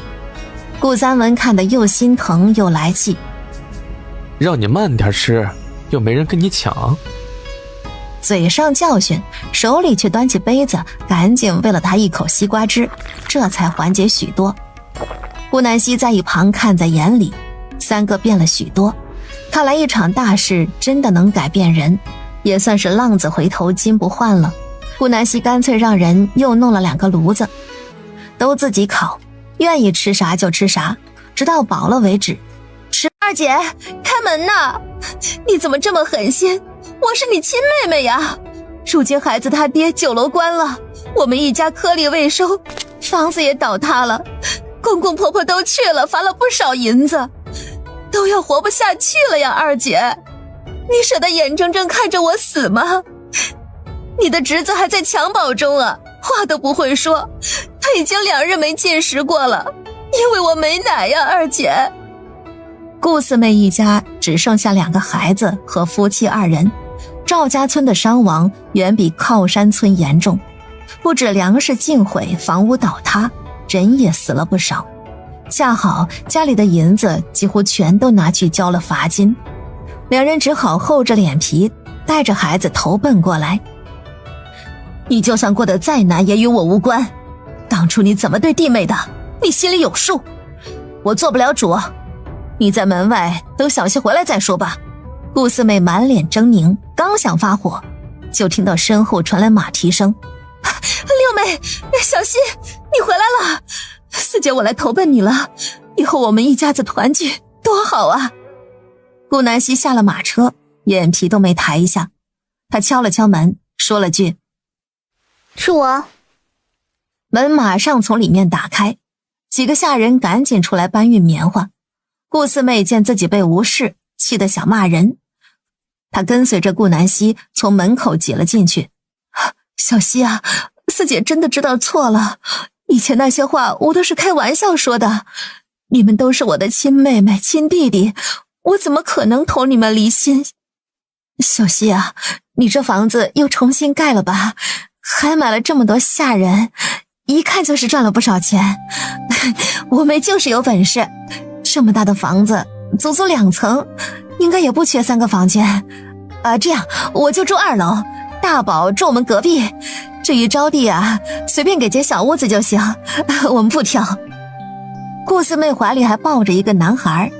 顾三文看得又心疼又来气，让你慢点吃，又没人跟你抢。嘴上教训，手里却端起杯子，赶紧喂了他一口西瓜汁，这才缓解许多。顾南希在一旁看在眼里，三个变了许多，看来一场大事真的能改变人，也算是浪子回头金不换了。顾南希干脆让人又弄了2个炉子，都自己烤，愿意吃啥就吃啥，直到饱了为止。二姐，开门呐！你怎么这么狠心？我是你亲妹妹呀！如今孩子他爹酒楼关了，我们一家颗粒未收，房子也倒塌了，公公婆婆都去了，罚了不少银子，都要活不下去了呀！二姐，你舍得眼睁睁看着我死吗？你的侄子还在襁褓中啊，话都不会说，他已经2日没进食过了，因为我没奶呀，二姐。顾四妹一家只剩下2个孩子和夫妻2人，赵家村的伤亡远比靠山村严重，不止粮食尽毁，房屋倒塌，人也死了不少。恰好家里的银子几乎全都拿去交了罚金，2人只好厚着脸皮带着孩子投奔过来。你就算过得再难也与我无关，当初你怎么对弟妹的，你心里有数。我做不了主，你在门外等小溪回来再说吧。顾四妹满脸狰狞，刚想发火，就听到身后传来马蹄声。六妹，小溪，你回来了，四姐我来投奔你了，以后我们一家子团聚多好啊。顾南希下了马车，眼皮都没抬一下，她敲了敲门，说了句：是我。门马上从里面打开，几个下人赶紧出来搬运棉花。顾四妹见自己被无视，气得想骂人，她跟随着顾南希从门口挤了进去。小希啊，四姐真的知道错了，以前那些话我都是开玩笑说的，你们都是我的亲妹妹亲弟弟，我怎么可能同你们离心。小希啊，你这房子又重新盖了吧，还买了这么多下人，一看就是赚了不少钱。我妹就是有本事，这么大的房子足足2层，应该也不缺3个房间。这样我就住2楼，大宝住我们隔壁，至于招娣啊，随便给间小屋子就行，我们不挑。顾四妹怀里还抱着一个男孩，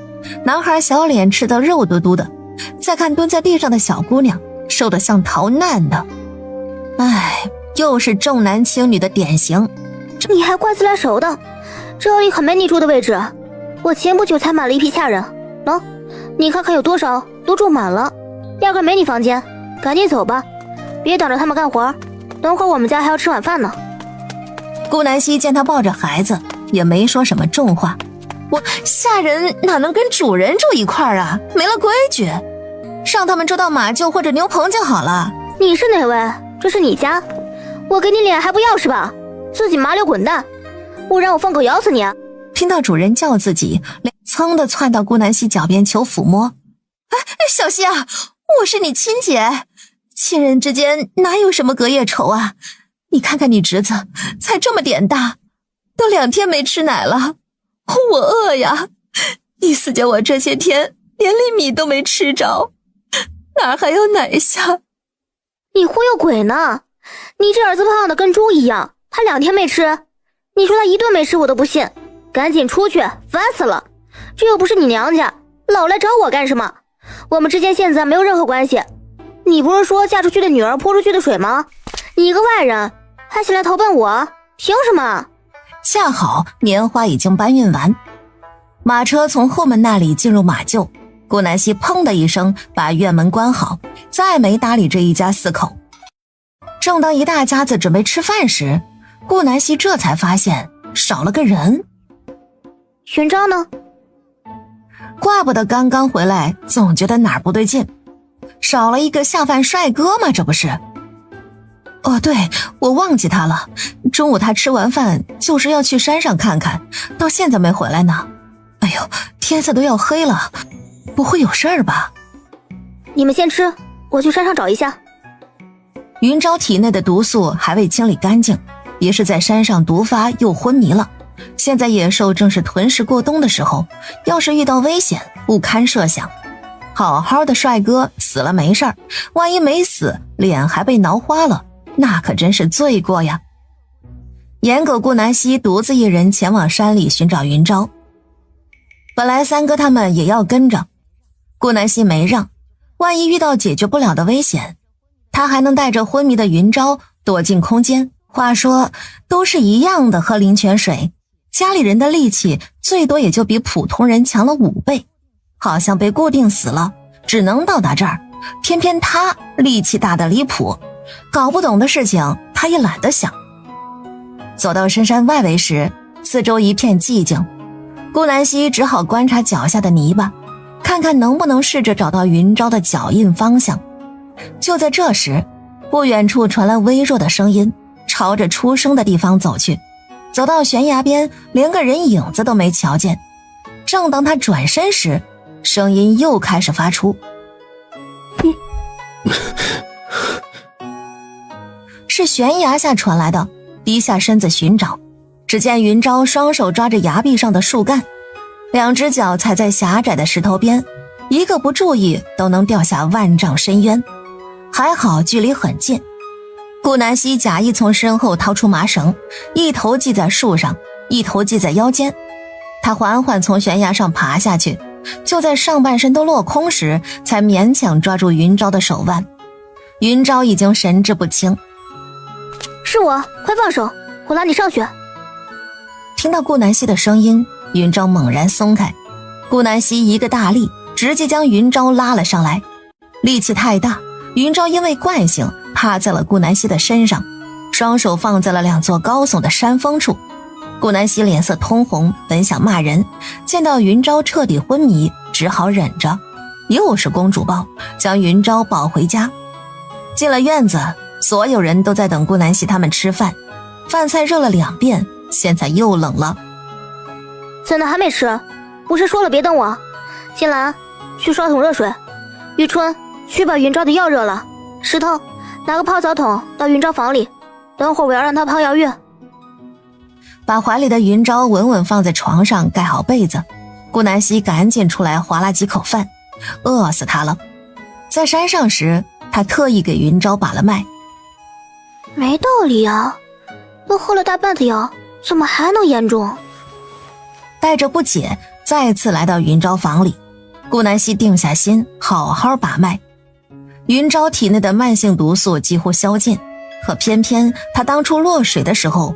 男孩小脸吃得肉嘟嘟的，再看蹲在地上的小姑娘，瘦得像逃难的。又是重男轻女的典型。你还怪自来熟的，这里可没你住的位置，我前不久才买了一批下人，你看看有多少，都住满了，压根没你房间，赶紧走吧，别挡着他们干活，等会儿我们家还要吃晚饭呢。顾南希见他抱着孩子，也没说什么重话。我下人哪能跟主人住一块儿啊，没了规矩，让他们住到马厩或者牛棚就好了。你是哪位？这是你家，我给你脸还不要是吧？自己麻溜滚蛋，不然我放狗咬死你啊！听到主人叫自己，噌的窜到顾南希脚边求抚摸。小希啊，我是你亲姐，亲人之间哪有什么隔夜仇啊？你看看你侄子才这么点大，都2天没吃奶了，我饿呀！你四姐我这些天连粒米都没吃着，哪还有奶下？你忽悠鬼呢！你这儿子胖的跟猪一样，他2天没吃，你说他1顿没吃我都不信。赶紧出去，烦死了！这又不是你娘家，老来找我干什么？我们之间现在没有任何关系。你不是说嫁出去的女儿泼出去的水吗？你一个外人还想来投奔我，凭什么？恰好棉花已经搬运完，马车从后门那里进入马厩，顾南希砰的一声把院门关好，再没搭理这一家4口。正当一大家子准备吃饭时，顾南希这才发现少了个人。玄奘呢？怪不得刚刚回来总觉得哪儿不对劲，少了一个下饭帅哥吗？这不是。哦，对，我忘记他了。中午他吃完饭就是要去山上看看，到现在没回来呢。哎呦，天色都要黑了，不会有事儿吧？你们先吃，我去山上找一下。云昭体内的毒素还未清理干净，也是在山上毒发又昏迷了。现在野兽正是囤食过冬的时候，要是遇到危险，不堪设想。好好的帅哥死了没事儿，万一没死，脸还被挠花了，那可真是罪过呀。颜狗顾南希独自一人前往山里寻找云昭。本来三哥他们也要跟着，顾南希没让，万一遇到解决不了的危险，他还能带着昏迷的云昭躲进空间。话说都是一样的喝灵泉水，家里人的力气最多也就比普通人强了5倍，好像被固定死了，只能到达这儿。偏偏他力气大得离谱，搞不懂的事情他也懒得想。走到深山外围时，四周一片寂静，顾南希只好观察脚下的泥巴，看看能不能试着找到云昭的脚印方向。就在这时，不远处传来微弱的声音，朝着出声的地方走去。走到悬崖边，连个人影子都没瞧见。正当他转身时，声音又开始发出，是悬崖下传来的。低下身子寻找，只见云昭双手抓着崖壁上的树干，两只脚踩在狭窄的石头边，一个不注意都能掉下万丈深渊。还好距离很近，顾南希假意从身后掏出麻绳，一头系在树上，一头系在腰间。他缓缓从悬崖上爬下去，就在上半身都落空时，才勉强抓住云昭的手腕。云昭已经神志不清。是我，快放手，我拉你上去。听到顾南希的声音，云昭猛然松开，顾南希一个大力，直接将云昭拉了上来。力气太大，云昭因为惯性趴在了顾南希的身上，双手放在了2座高耸的山峰处。顾南希脸色通红，本想骂人，见到云昭彻底昏迷，只好忍着。又是公主抱，将云昭抱回家。进了院子，所有人都在等顾南希他们吃饭，饭菜热了2遍，现在又冷了。怎么还没吃？不是说了别等我？金兰，去烧桶热水。玉春，去把云昭的药热了。石头，拿个泡澡桶到云昭房里，等会儿我要让他泡药浴。把怀里的云昭稳稳放在床上，盖好被子。顾南希赶紧出来划拉几口饭，饿死他了。在山上时，他特意给云昭把了脉。没道理啊，都喝了大半的药，怎么还能严重？带着不解，再次来到云昭房里。顾南希定下心，好好把脉。云昭体内的慢性毒素几乎消尽，可偏偏他当初落水的时候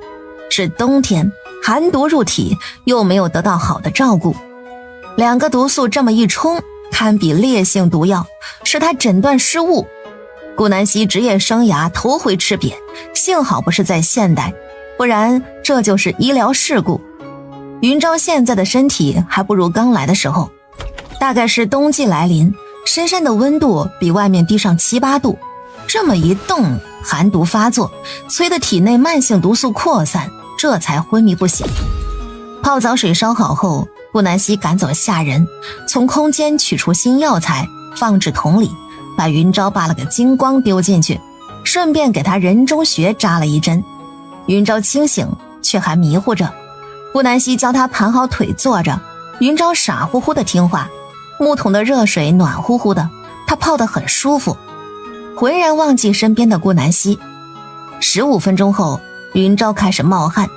是冬天，寒毒入体，又没有得到好的照顾。2个毒素这么一冲，堪比烈性毒药，是他诊断失误。顾南希职业生涯头回吃瘪，幸好不是在现代，不然这就是医疗事故。云昭现在的身体还不如刚来的时候，大概是冬季来临，深山的温度比外面低上7、8度，这么一冻，寒毒发作，催得体内慢性毒素扩散，这才昏迷不醒。泡澡水烧好后，顾南希赶走下人，从空间取出新药材，放置桶里，把云昭拔了个精光丢进去，顺便给他人中穴扎了一针。云昭清醒，却还迷糊着。顾南希教他盘好腿坐着，云昭傻乎乎的听话。木桶的热水暖乎乎的，他泡得很舒服，浑然忘记身边的顾南希。15分钟后，云昭开始冒汗，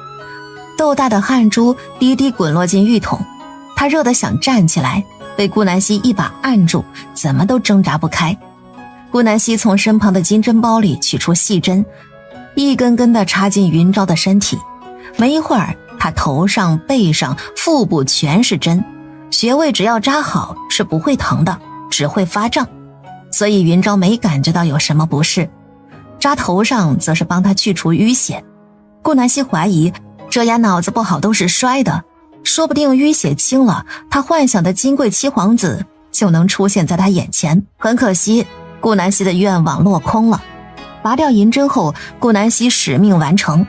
豆大的汗珠滴滴滚落进浴桶，他热得想站起来，被顾南希一把按住，怎么都挣扎不开。顾南希从身旁的金针包里取出细针，一根根地插进云昭的身体。没一会儿，他头上、背上、腹部全是针，穴位只要扎好是不会疼的，只会发胀，所以云昭没感觉到有什么不适。扎头上则是帮他去除淤血。顾南希怀疑这丫脑子不好都是摔的，说不定淤血清了，他幻想的金贵七皇子就能出现在他眼前。很可惜，顾南希的愿望落空了。拔掉银针后，顾南希使命完成。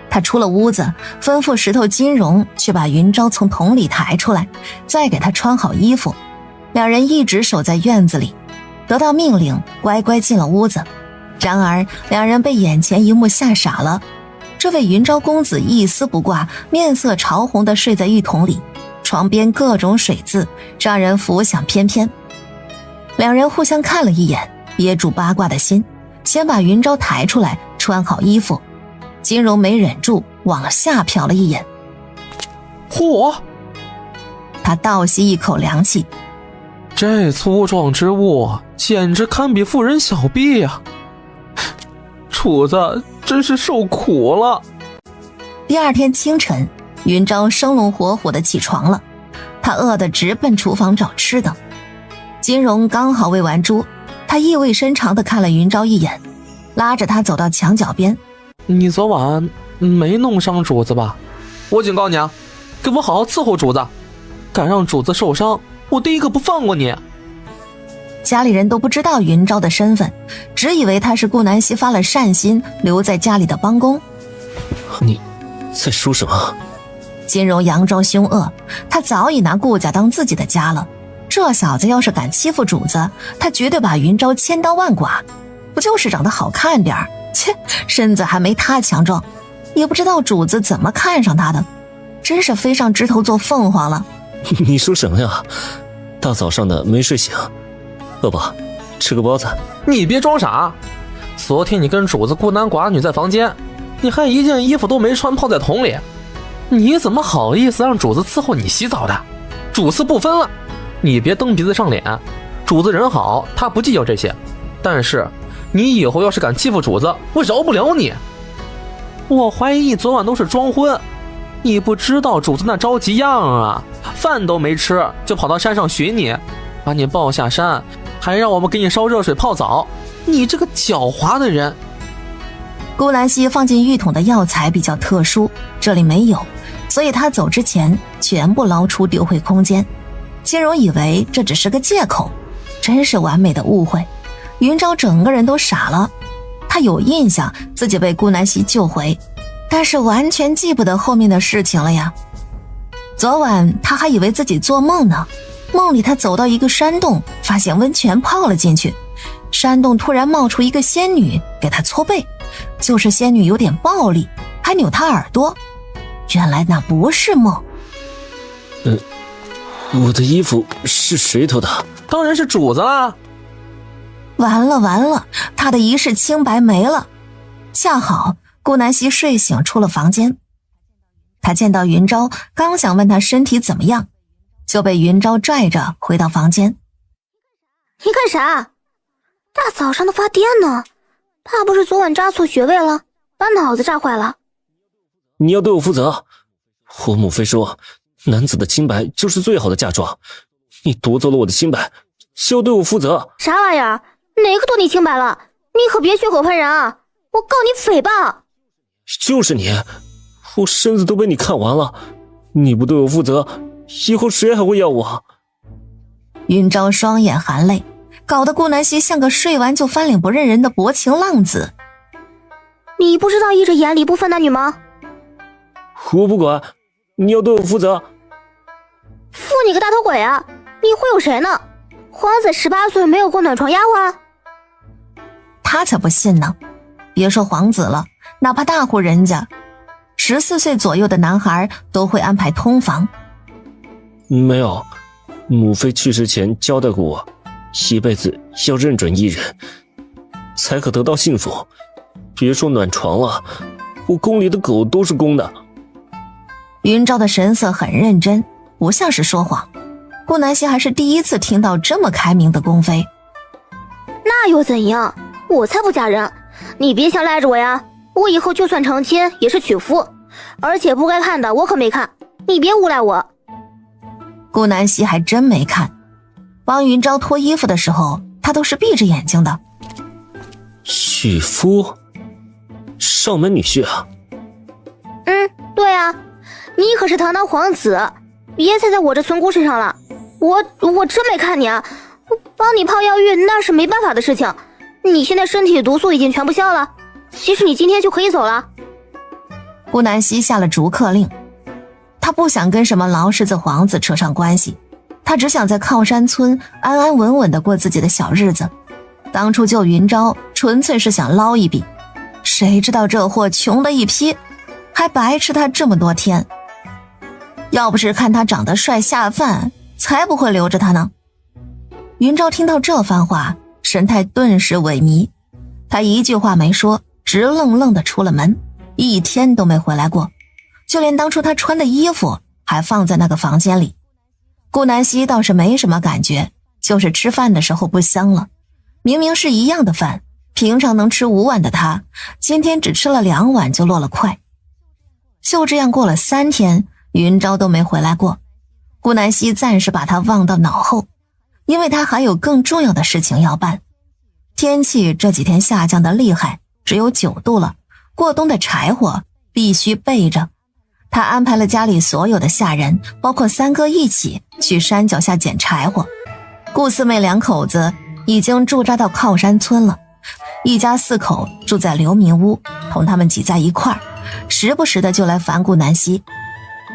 他出了屋子，吩咐石头金荣去把云昭从桶里抬出来，再给他穿好衣服。两人一直守在院子里，得到命令，乖乖进了屋子。然而两人被眼前一幕吓傻了。这位云昭公子一丝不挂，面色潮红地睡在浴桶里，床边各种水渍，让人浮想翩翩。两人互相看了一眼，憋住八卦的心，先把云昭抬出来，穿好衣服。金荣没忍住，往下瞟了一眼。嚯！他倒吸一口凉气，这粗壮之物简直堪比妇人小臂呀！主子真是受苦了。第二天清晨，云昭生龙活虎地起床了，他饿得直奔厨房找吃的。金荣刚好喂完猪，他意味深长地看了云昭一眼，拉着他走到墙角边。你昨晚没弄伤主子吧？我警告你啊，给我好好伺候主子，敢让主子受伤，我第一个不放过你。家里人都不知道云昭的身份，只以为他是顾南希发了善心留在家里的帮工。你在说什么？金荣佯装凶恶，他早已拿顾家当自己的家了。这小子要是敢欺负主子，他绝对把云昭千刀万剐。不就是长得好看点儿，切，身子还没他强壮，也不知道主子怎么看上他的，真是飞上枝头做凤凰了。你说什么呀？大早上的没睡醒，饿不？吃个包子。你别装傻，昨天你跟主子孤男寡女在房间，你还一件衣服都没穿泡在桶里，你怎么好意思让主子伺候你洗澡的？主次不分了，你别蹬鼻子上脸。主子人好，他不计较这些，但是你以后要是敢欺负主子，我饶不了你。我怀疑你昨晚都是装昏，你不知道主子那着急样啊，饭都没吃就跑到山上寻你，把你抱下山，还让我们给你烧热水泡澡，你这个狡猾的人。顾兰希放进浴桶的药材比较特殊，这里没有，所以他走之前全部捞出丢回空间。金荣以为这只是个借口，真是完美的误会。云昭整个人都傻了，他有印象自己被顾南希救回，但是完全记不得后面的事情了呀。昨晚他还以为自己做梦呢，梦里他走到一个山洞，发现温泉泡了进去，山洞突然冒出一个仙女给他搓背，就是仙女有点暴力，还扭他耳朵。原来那不是梦。我的衣服是谁偷的？当然是主子啦。完了，他的一世清白没了。恰好顾南希睡醒出了房间，他见到云昭，刚想问他身体怎么样，就被云昭拽着回到房间。你干啥？大早上的发癫呢？怕不是昨晚扎错穴位了，把脑子扎坏了？你要对我负责。我母妃说，男子的清白就是最好的嫁妆，你夺走了我的清白，就要对我负责。啥玩意儿？哪个夺你清白了？你可别血口喷人啊！我告你诽谤！就是你，我身子都被你看完了，你不对我负责，以后谁还会要我？云昭双眼含泪，搞得顾南希像个睡完就翻脸不认人的薄情浪子。你不知道一着眼里不分男女吗？我不管，你要对我负责。负你个大头鬼啊！你忽悠谁呢？皇子18岁没有过暖床丫鬟？他才不信呢，别说皇子了，哪怕大户人家14岁左右的男孩都会安排通房。没有，母妃去世前交代过我，一辈子要认准一人，才可得到幸福。别说暖床了，我宫里的狗都是公的。云昭的神色很认真，不像是说谎。顾南希还是第一次听到这么开明的宫妃。那又怎样？我才不嫁人！你别想赖着我呀！我以后就算成亲也是娶夫，而且不该看的我可没看，你别诬赖我。顾南希还真没看，帮云昭脱衣服的时候，他都是闭着眼睛的。娶夫？上门女婿啊？对啊，你可是堂堂皇子，别踩在我这村姑身上了。我真没看你啊！帮你泡药浴那是没办法的事情。你现在身体毒素已经全部消了，其实你今天就可以走了。顾南希下了逐客令，他不想跟什么劳狮子皇子扯上关系，他只想在靠山村安安稳稳地过自己的小日子。当初救云昭纯粹是想捞一笔，谁知道这货穷的一批，还白吃他这么多天。要不是看他长得帅下饭，才不会留着他呢。云昭听到这番话，神态顿时萎靡，他一句话没说，直愣愣地出了门，一天都没回来过，就连当初他穿的衣服还放在那个房间里。顾南希倒是没什么感觉，就是吃饭的时候不香了，明明是一样的饭，平常能吃5碗的他，今天只吃了2碗就落了块。就这样过了3天，云昭都没回来过。顾南希暂时把他忘到脑后，因为他还有更重要的事情要办。天气这几天下降的厉害，只有9度了，过冬的柴火必须备着。他安排了家里所有的下人，包括3哥一起去山脚下捡柴火。顾四妹2口子已经驻扎到靠山村了，一家4口住在流民屋，同他们挤在一块儿，时不时的就来烦顾南希。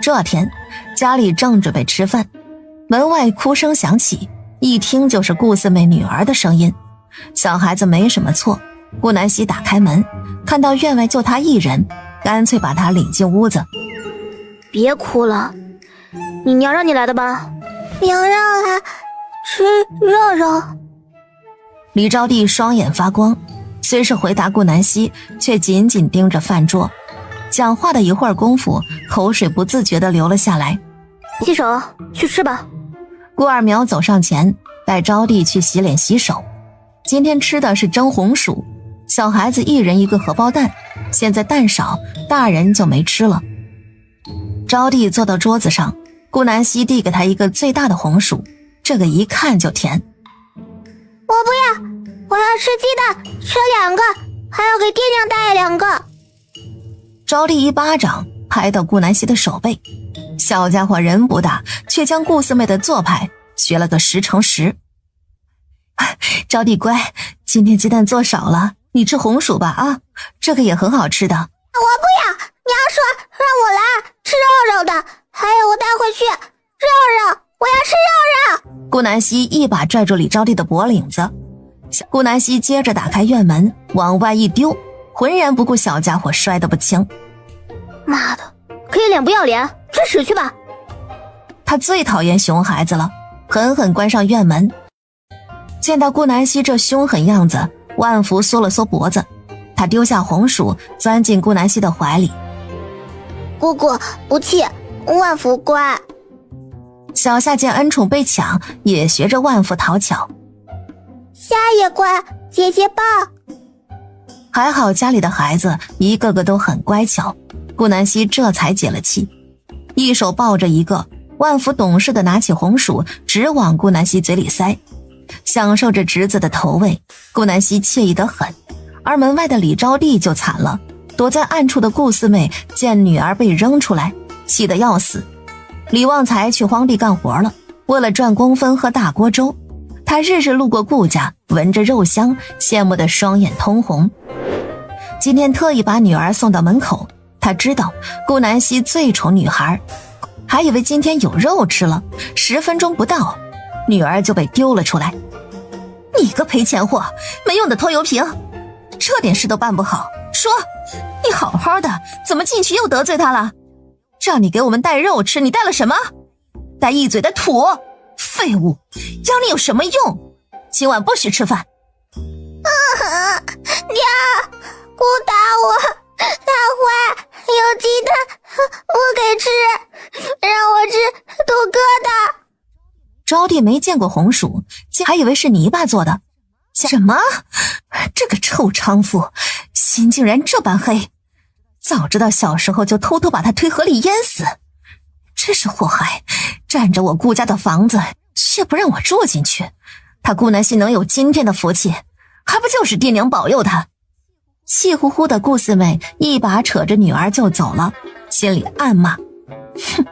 这天家里正准备吃饭，门外哭声响起，一听就是顾四妹女儿的声音。小孩子没什么错，顾南希打开门，看到院外就她一人，干脆把她领进屋子。别哭了，你娘让你来的吧？娘让来吃肉肉。李招娣双眼发光，虽是回答顾南希，却紧紧盯着饭桌。讲话的一会儿功夫，口水不自觉地流了下来。洗手，去吃吧。顾二苗走上前，带招娣去洗脸洗手。今天吃的是蒸红薯，小孩子一人1个荷包蛋，现在蛋少，大人就没吃了。招娣坐到桌子上，顾南希递给她一个最大的红薯，这个一看就甜。我不要，我要吃鸡蛋，吃2个，还要给爹娘带2个。招娣一巴掌拍到顾南希的手背，小家伙人不大，却将顾四妹的做派学了个10成10。招娣乖，今天鸡蛋做少了，你吃红薯吧啊，这个也很好吃的。我不要，娘说让我来吃肉肉的，还有我带回去肉肉，我要吃肉肉。顾南希一把拽住李招娣的脖领子，顾南希接着打开院门往外一丢，浑然不顾小家伙摔得不轻。妈的，可以脸不要脸，吃屎去吧！他最讨厌熊孩子了，狠狠关上院门。见到顾南希这凶狠样子，万福缩了缩脖子，他丢下红薯，钻进顾南希的怀里。姑姑不气，万福乖。小夏见恩宠被抢，也学着万福讨巧。夏也乖，姐姐抱。还好家里的孩子一个个都很乖巧，顾南希这才解了气，一手抱着一个，万福懂事地拿起红薯直往顾南希嘴里塞，享受着侄子的投喂，顾南希惬意得很。而门外的李招娣就惨了，躲在暗处的顾四妹见女儿被扔出来，气得要死。李旺财去荒地干活了，为了赚工分喝大锅粥，他日日路过顾家，闻着肉香，羡慕得双眼通红。今天特意把女儿送到门口，他知道顾南希最宠女孩，还以为今天有肉吃了，10分钟不到，女儿就被丢了出来。你个赔钱货，没用的拖油瓶，这点事都办不好，说你好好的，怎么进去又得罪他了？让你给我们带肉吃，你带了什么？带一嘴的土，废物，要你有什么用？今晚不许吃饭。娘，姑打我，打坏，有鸡蛋不给吃，让我吃土疙瘩。招娣没见过红薯，还以为是泥巴做的。什么？这个臭娼妇，心竟然这般黑！早知道小时候就偷偷把她推河里淹死。真是祸害，占着我顾家的房子，却不让我住进去。他顾南希能有今天的福气，还不就是爹娘保佑他？气呼呼的顾四妹一把扯着女儿就走了，心里暗骂：哼，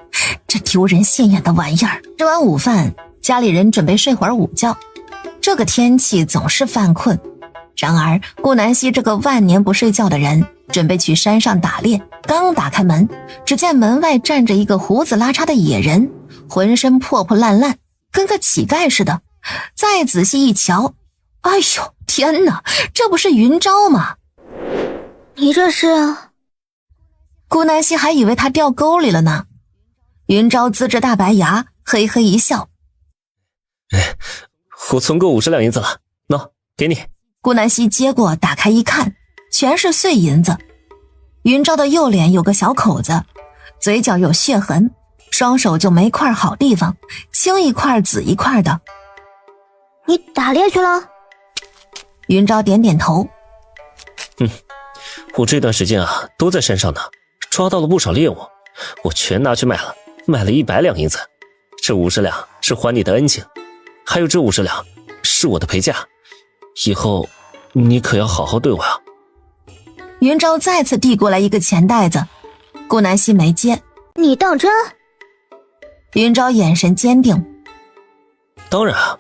这丢人现眼的玩意儿。吃完午饭，家里人准备睡会儿午觉。这个天气总是犯困。然而顾南希这个万年不睡觉的人，准备去山上打猎，刚打开门，只见门外站着一个胡子拉碴的野人，浑身破破烂烂，跟个乞丐似的。再仔细一瞧，哎呦天哪，这不是云昭吗？你这是……顾南希还以为他掉沟里了呢。云昭呲着大白牙，嘿嘿一笑：我存够50两银子了，喏，给你。顾南希接过，打开一看，全是碎银子。云昭的右脸有个小口子，嘴角有血痕，双手就没块好地方，青一块紫一块的。你打猎去了？云昭点点头。我这段时间啊都在山上呢，抓到了不少猎物，我全拿去卖了，卖了100两银子。这50两是还你的恩情，还有这50两是我的陪嫁，以后你可要好好对我啊。云昭再次递过来一个钱袋子，顾南希没接。你当真？云昭眼神坚定。当然啊。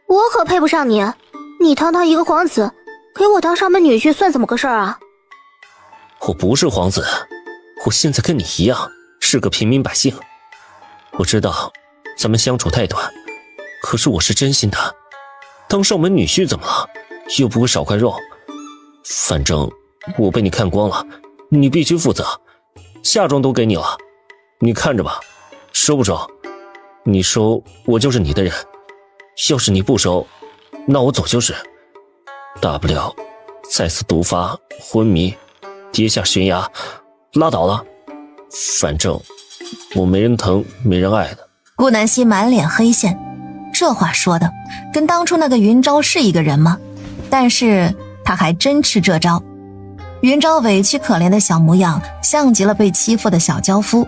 我可配不上你，你堂堂一个皇子，给我当上门女婿算怎么个事儿啊？我不是皇子，我现在跟你一样是个平民百姓。我知道咱们相处太短，可是我是真心的。当上门女婿怎么了？又不会少块肉。反正我被你看光了，你必须负责。嫁妆都给你了，你看着吧，收不收？你收，我就是你的人。要是你不收，那我走就是。大不了再次毒发昏迷，跌下悬崖，拉倒了。反正我没人疼没人爱的。顾南希满脸黑线，这话说的跟当初那个云昭是一个人吗？但是他还真吃这招。云昭委屈可怜的小模样，像极了被欺负的小娇夫。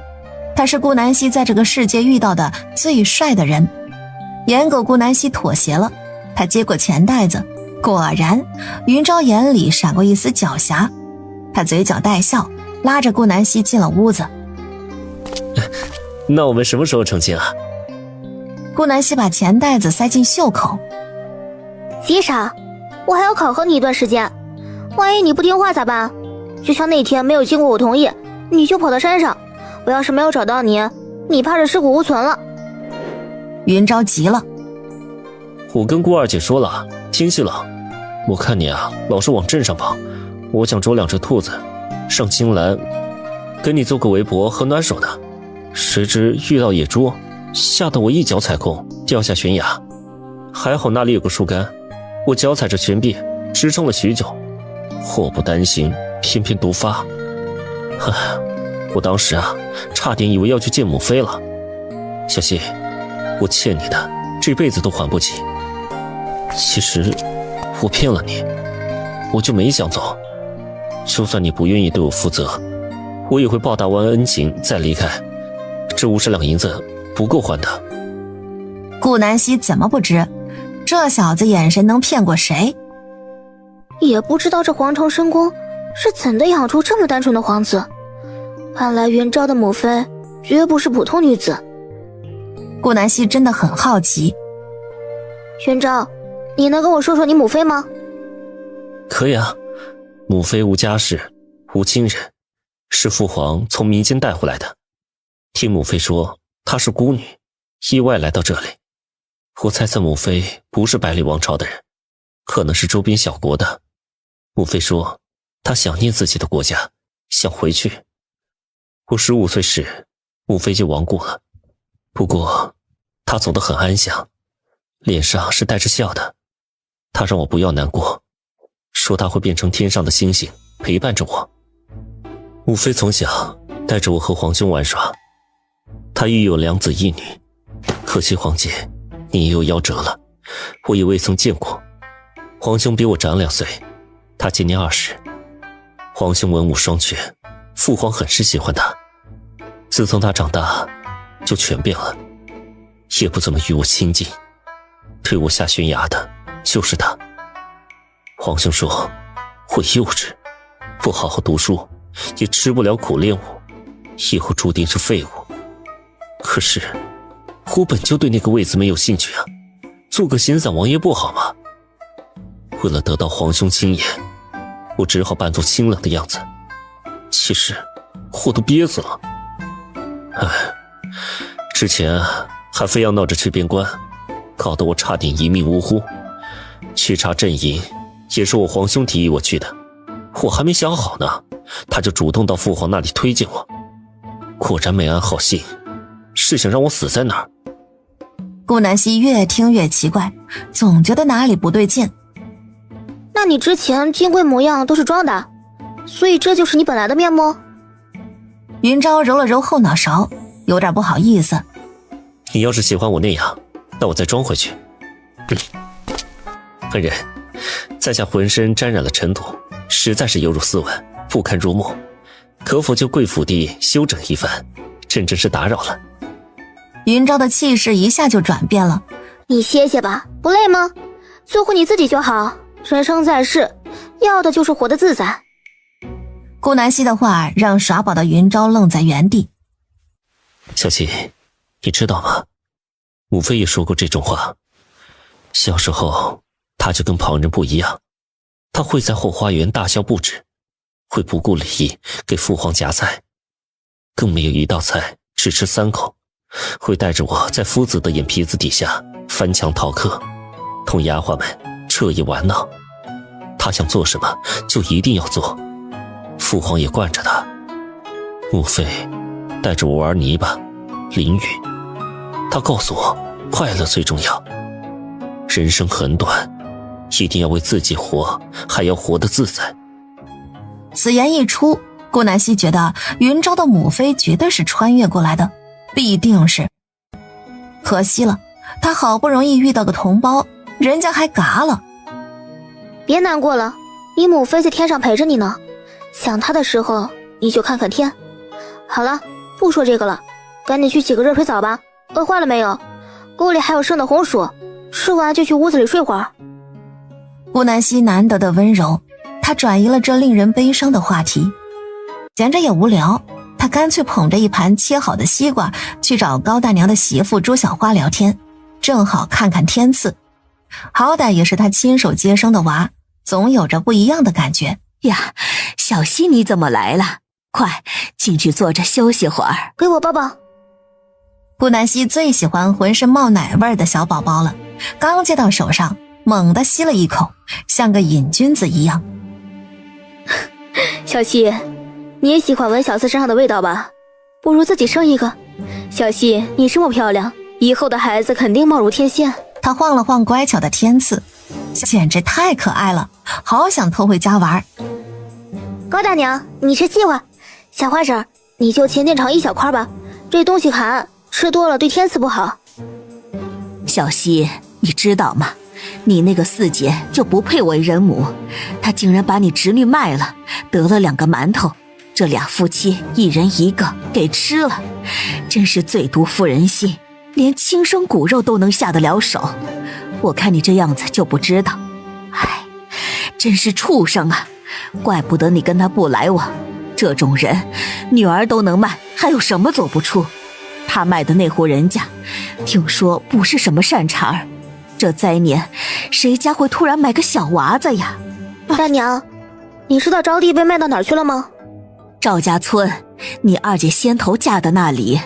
他是顾南希在这个世界遇到的最帅的人。颜狗顾南希妥协了，他接过钱袋子，果然云昭眼里闪过一丝狡黠。他嘴角带笑，拉着顾南希进了屋子。那我们什么时候成亲啊？顾南希把钱袋子塞进袖口。急啥？我还要考核你一段时间，万一你不听话咋办？就像那天没有经过我同意，你就跑到山上，我要是没有找到你，你怕是尸骨无存了。云昭急了。我跟顾二姐说了，天气冷，我看你啊老是往镇上跑，我想捉2只兔子上青兰给你做个围脖和暖手的，谁知遇到野猪，吓得我一脚踩空掉下悬崖。还好那里有个树干，我脚踩着悬臂支撑了许久，祸不单行，偏偏毒发。我当时啊差点以为要去见母妃了。小希，我欠你的这辈子都还不起。其实我骗了你，我就没想走。就算你不愿意对我负责，我也会报答完恩情再离开。这50两银子不够还的。顾南希怎么不知？这小子眼神能骗过谁？也不知道这皇城深宫是怎的养出这么单纯的皇子。看来云昭的母妃绝不是普通女子。顾南希真的很好奇。云昭，你能跟我说说你母妃吗？可以啊，母妃无家世，无亲人，是父皇从民间带回来的。听母妃说她是孤女，意外来到这里。我猜测母妃不是百里王朝的人，可能是周边小国的。母妃说她想念自己的国家，想回去。我15岁时母妃就亡故了，不过她走得很安详，脸上是带着笑的。她让我不要难过，说她会变成天上的星星陪伴着我。母妃从小带着我和皇兄玩耍，她育有2子1女，可惜皇姐你又夭折了，我也未曾见过。皇兄比我长2岁，他今年20。皇兄文武双全，父皇很是喜欢他。自从他长大就全变了，也不怎么与我亲近，推我下悬崖的就是他。皇兄说我幼稚，不好好读书，也吃不了苦练武，以后注定是废物。可是我本就对那个位子没有兴趣啊，做个闲散王爷不好吗？为了得到皇兄青眼，我只好扮作清冷的样子。其实我都憋死了。唉，之前还非要闹着去边关，搞得我差点一命呜呼。去查阵营也是我皇兄提议我去的，我还没想好呢，他就主动到父皇那里推荐我。果然没安好心，是想让我死在那儿。顾南希越听越奇怪，总觉得哪里不对劲。那你之前金龟模样都是装的，所以这就是你本来的面目？云昭揉了揉后脑勺，有点不好意思。你要是喜欢我那样，那我再装回去。恩人，在下浑身沾染了尘土，实在是有辱斯文，不堪入目，可否就贵府地休整一番？真是打扰了。云昭的气势一下就转变了。你歇歇吧，不累吗？做回你自己就好。人生在世，要的就是活得自在。顾南希的话让耍宝的云昭愣在原地。小希，你知道吗？母妃也说过这种话。小时候他就跟旁人不一样，他会在后花园大小布置，会不顾礼仪给父皇夹菜，更没有一道菜只吃3口，会带着我在夫子的眼皮子底下翻墙逃课，同丫鬟们彻夜玩闹。他想做什么就一定要做，父皇也惯着他。母妃带着我玩泥巴淋雨，他告诉我快乐最重要，人生很短，一定要为自己活，还要活得自在。此言一出，顾南希觉得云昭的母妃绝对是穿越过来的，必定是。可惜了，他好不容易遇到个同胞，人家还嘎了。别难过了，你母妃在天上陪着你呢，想她的时候你就看看天。好了，不说这个了，赶紧去洗个热水澡吧。饿坏了没有？锅里还有剩的红薯，吃完就去屋子里睡会儿。顾南希难得的温柔，她转移了这令人悲伤的话题。闲着也无聊，她干脆捧着一盘切好的西瓜去找高大娘的媳妇朱小花聊天，正好看看天赐。好歹也是她亲手接生的娃，总有着不一样的感觉呀。小希你怎么来了？快进去坐着休息会儿。给我抱抱。顾南希最喜欢浑身冒奶味的小宝宝了，刚接到手上猛地吸了一口，像个瘾君子一样。小希，你也喜欢闻小四身上的味道吧？不如自己生一个。小希，你这么漂亮，以后的孩子肯定貌如天仙。他晃了晃乖巧的天赐，简直太可爱了，好想偷回家玩。高大娘，你吃西瓜。小花婶，你就前店尝一小块吧，这东西寒，吃多了对天赐不好。小希，你知道吗？你那个四姐就不配为人母，她竟然把你侄女卖了，得了2个馒头，这俩夫妻一人1个给吃了，真是最毒妇人心，连亲生骨肉都能下得了手。我看你这样子就不知道，唉，真是畜生啊！怪不得你跟他不来往，这种人女儿都能卖，还有什么做不出？他卖的那户人家听说不是什么善茬儿，这灾年谁家会突然买个小娃子呀？大娘，你知道招娣被卖到哪儿去了吗？赵家村，你二姐先头嫁的那里。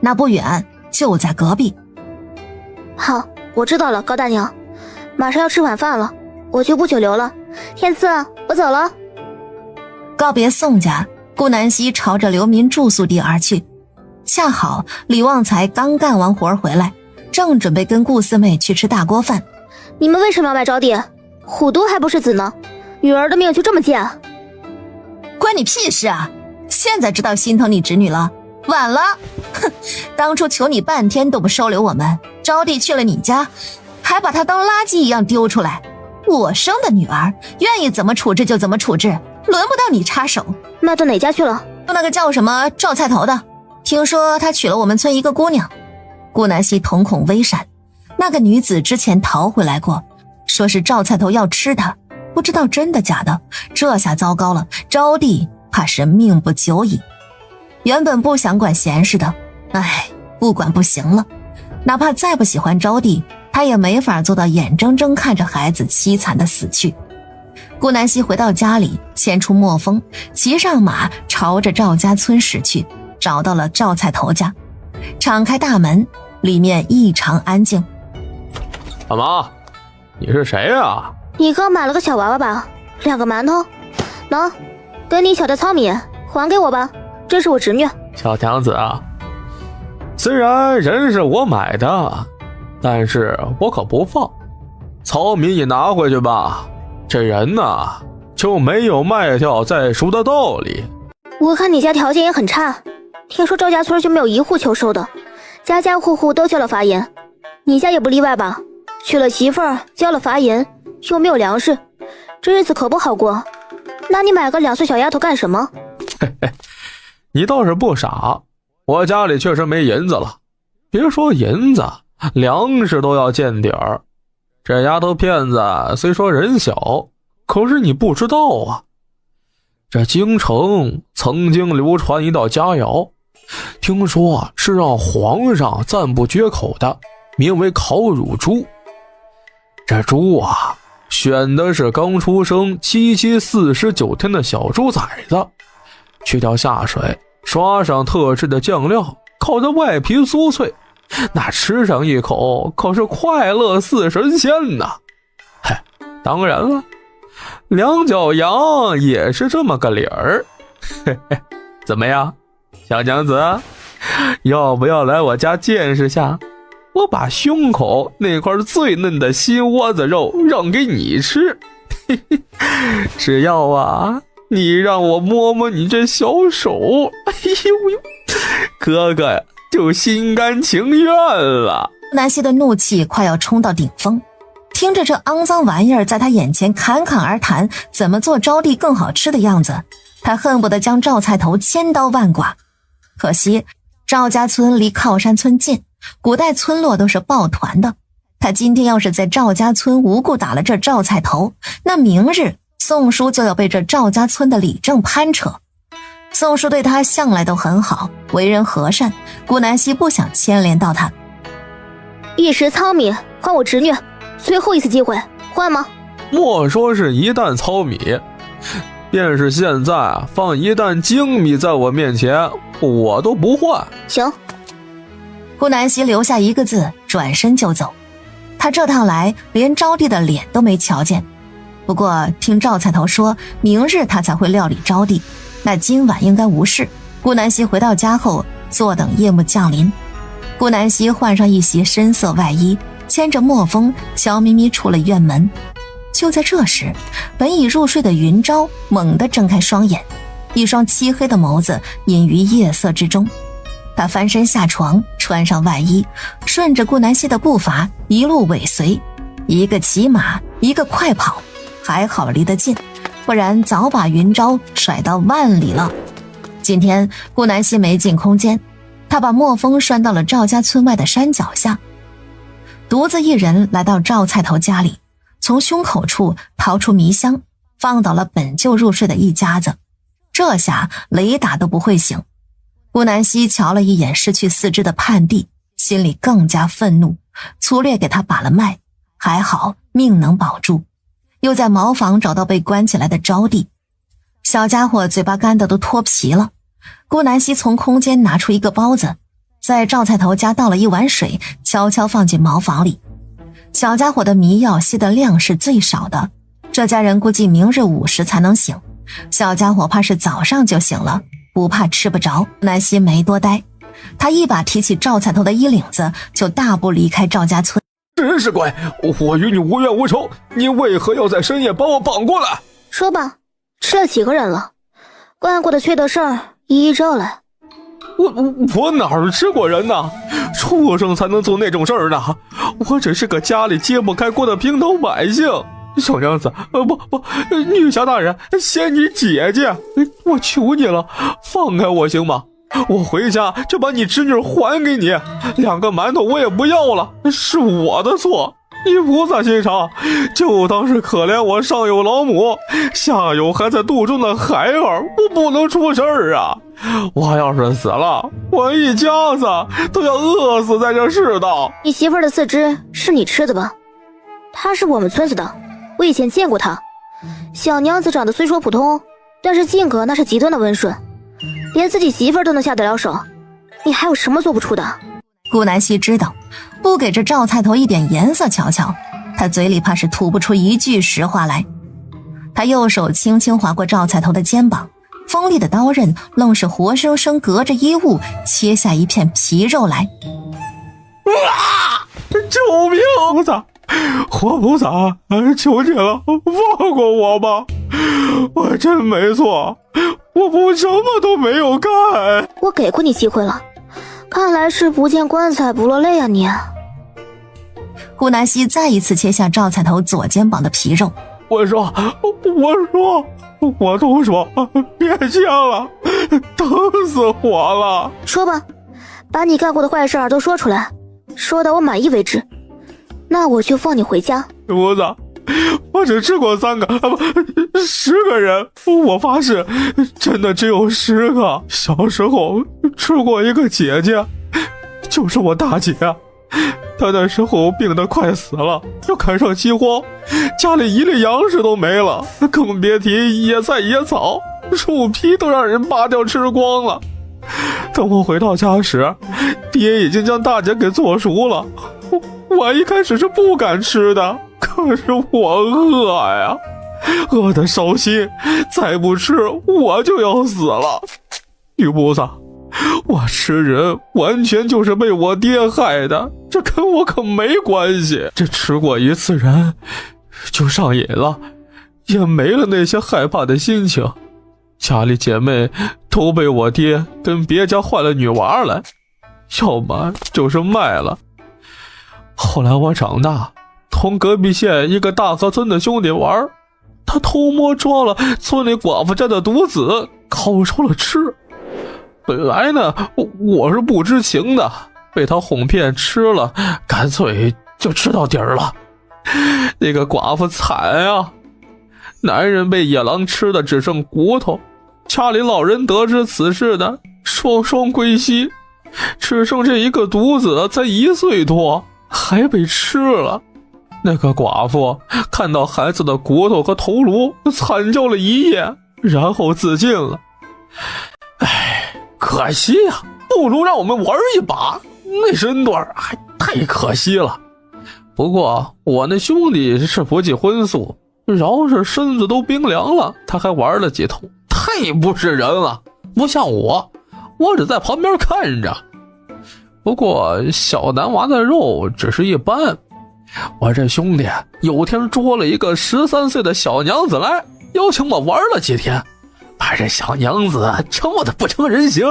那不远，就在隔壁。好，我知道了，高大娘，马上要吃晚饭了，我就不久留了。天赐，我走了。告别宋家，顾南希朝着流民住宿地而去。恰好李旺财刚干完活回来，正准备跟顾四妹去吃大锅饭。你们为什么要卖招娣？虎毒还不是子呢？女儿的命就这么贱？关你屁事啊！现在知道心疼你侄女了，晚了。哼，当初求你半天都不收留我们，招娣去了你家，还把她当垃圾一样丢出来。我生的女儿，愿意怎么处置就怎么处置，轮不到你插手。卖到哪家去了？就那个叫什么赵菜头的，听说他娶了我们村一个姑娘。顾南希瞳孔微闪，那个女子之前逃回来过，说是赵菜头要吃她，不知道真的假的。这下糟糕了，招娣怕是命不久矣。原本不想管闲事的，不管不行了，哪怕再不喜欢招娣，他也没法做到眼睁睁看着孩子凄惨的死去。顾南希回到家里，牵出墨风，骑上马，朝着赵家村驶去，找到了赵菜头家，敞开大门，里面异常安静。干嘛？你是谁呀？你刚买了个小娃娃吧？2个馒头，喏，给你小的糙米，还给我吧，这是我侄女。小娘子啊，虽然人是我买的，但是我可不放。糙米你拿回去吧，这人呐，就没有卖掉再赎的道理。我看你家条件也很差，听说赵家村就没有一户求收的，家家户户都交了罚银，你家也不例外吧？娶了媳妇儿，交了罚银，又没有粮食，这日子可不好过。那你买个2岁小丫头干什么？嘿嘿，你倒是不傻，我家里确实没银子了，别说银子，粮食都要见底儿。这丫头片子虽说人小，可是你不知道啊，这京城曾经流传一道佳肴，听说是让皇上赞不绝口的，名为烤乳猪。这猪啊，选的是刚出生7期49天的小猪崽子，去掉下水，刷上特制的酱料，烤得外皮酥脆，那吃上一口可是快乐似神仙呐！嘿，当然了，两脚羊也是这么个理儿。嘿嘿，怎么样，小娘子，要不要来我家见识下？我把胸口那块最嫩的心窝子肉让给你吃，嘿嘿，只要啊，你让我摸摸你这小手，哎呦呦，哥哥呀就心甘情愿了。南希的怒气快要冲到顶峰，听着这肮脏玩意儿在他眼前侃侃而谈怎么做招娣更好吃的样子，他恨不得将赵菜头千刀万剐。可惜赵家村离靠山村近，古代村落都是抱团的，他今天要是在赵家村无故打了这赵菜头，那明日宋叔就要被这赵家村的李正攀扯。宋叔对他向来都很好，为人和善，顾南希不想牵连到他。1石糙米还我侄女，最后一次机会，换吗？莫说是一担糙米，便是现在放一担精米在我面前，我都不换。行。顾南希留下一个字，转身就走。他这趟来连招娣的脸都没瞧见，不过听赵菜头说明日他才会料理招娣，那今晚应该无事。顾南希回到家后，坐等夜幕降临。顾南希换上一袭深色外衣，牵着墨风悄咪咪出了院门。就在这时，本已入睡的云昭猛地睁开双眼，一双漆黑的眸子隐于夜色之中。他翻身下床，穿上外衣，顺着顾南希的步伐一路尾随，一个骑马，一个快跑，还好离得近，不然早把云昭甩到万里了。今天顾南希没进空间，他把墨风拴到了赵家村外的山脚下，独自一人来到赵菜头家里，从胸口处掏出迷香，放倒了本就入睡的一家子。这下雷打都不会醒。顾南希瞧了一眼失去四肢的叛弟，心里更加愤怒，粗略给他把了脉，还好命能保住。又在茅房找到被关起来的招娣，小家伙嘴巴干的都脱皮了。顾南希从空间拿出一个包子，在赵菜头家倒了一碗水，悄悄放进茅房里。小家伙的迷药吸的量是最少的，这家人估计明日午时才能醒，小家伙怕是早上就醒了，不怕吃不着。南希没多待，他一把提起赵菜头的衣领子，就大步离开赵家村。真是怪，我与你无冤无仇，你为何要在深夜把我绑过来？说吧，吃了几个人了？干过的缺德事儿一一招来。我哪儿吃过人呢？畜生才能做那种事儿呢！我只是个家里揭不开锅的平头百姓。小娘子，不，女侠大人，仙女姐姐，我求你了，放开我行吗？我回家就把你侄女还给你，2个馒头我也不要了，是我的错。以菩萨心肠，就当是可怜我上有老母，下有还在肚中的孩儿，我不能出事儿啊！我要是死了，我一家子都要饿死在这世道。你媳妇儿的四肢是你吃的吧？她是我们村子的，我以前见过她。小娘子长得虽说普通，但是性格那是极端的温顺，连自己媳妇儿都能下得了手，你还有什么做不出的？顾南希知道，不给这赵菜头一点颜色瞧瞧，他嘴里怕是吐不出一句实话来。他右手轻轻划过赵菜头的肩膀，锋利的刀刃愣是活生生隔着衣物切下一片皮肉来。救命！菩萨，活菩萨，求你了，放过我吧！我真没错，我什么都没有干。我给过你机会了，看来是不见棺材不落泪啊你。顾南希再一次切下赵菜头左肩膀的皮肉。我说，我都说，别切了，疼死我了。说吧，把你干过的坏事儿都说出来，说到我满意为止，那我就放你回家。菩萨，我只吃过10个人，我发誓，真的只有10个。小时候吃过一个姐姐，就是我大姐，她那时候病得快死了，又赶上饥荒，家里一粒粮食都没了，更别提野菜野草，树皮都让人扒掉吃光了。等我回到家时，爹已经将大姐给做熟了，我一开始是不敢吃的，可是我饿呀，饿得烧心，再不吃我就要死了。女菩萨，我吃人完全就是被我爹害的，这跟我可没关系。这吃过一次人就上瘾了，也没了那些害怕的心情。家里姐妹都被我爹跟别家换了女娃来，要么就是卖了。后来我长大，同隔壁县一个大河村的兄弟玩，他偷摸抓了村里寡妇家的独子，烤熟了吃。本来呢，我是不知情的，被他哄骗吃了，干脆就吃到底儿了。那个寡妇惨啊，男人被野狼吃的只剩骨头，家里老人得知此事的双双归西，只剩这一个独子才1岁多，还被吃了。那个寡妇看到孩子的骨头和头颅，惨叫了一夜，然后自尽了。唉，可惜呀，不如让我们玩一把，那身段还太可惜了。不过我那兄弟是不计荤素，饶是身子都冰凉了，他还玩了几通，太不是人了。不像我只在旁边看着。不过小男娃的肉只是一般，我这兄弟有天捉了一个13岁的小娘子来，邀请我玩了几天，把这小娘子折得不成人形。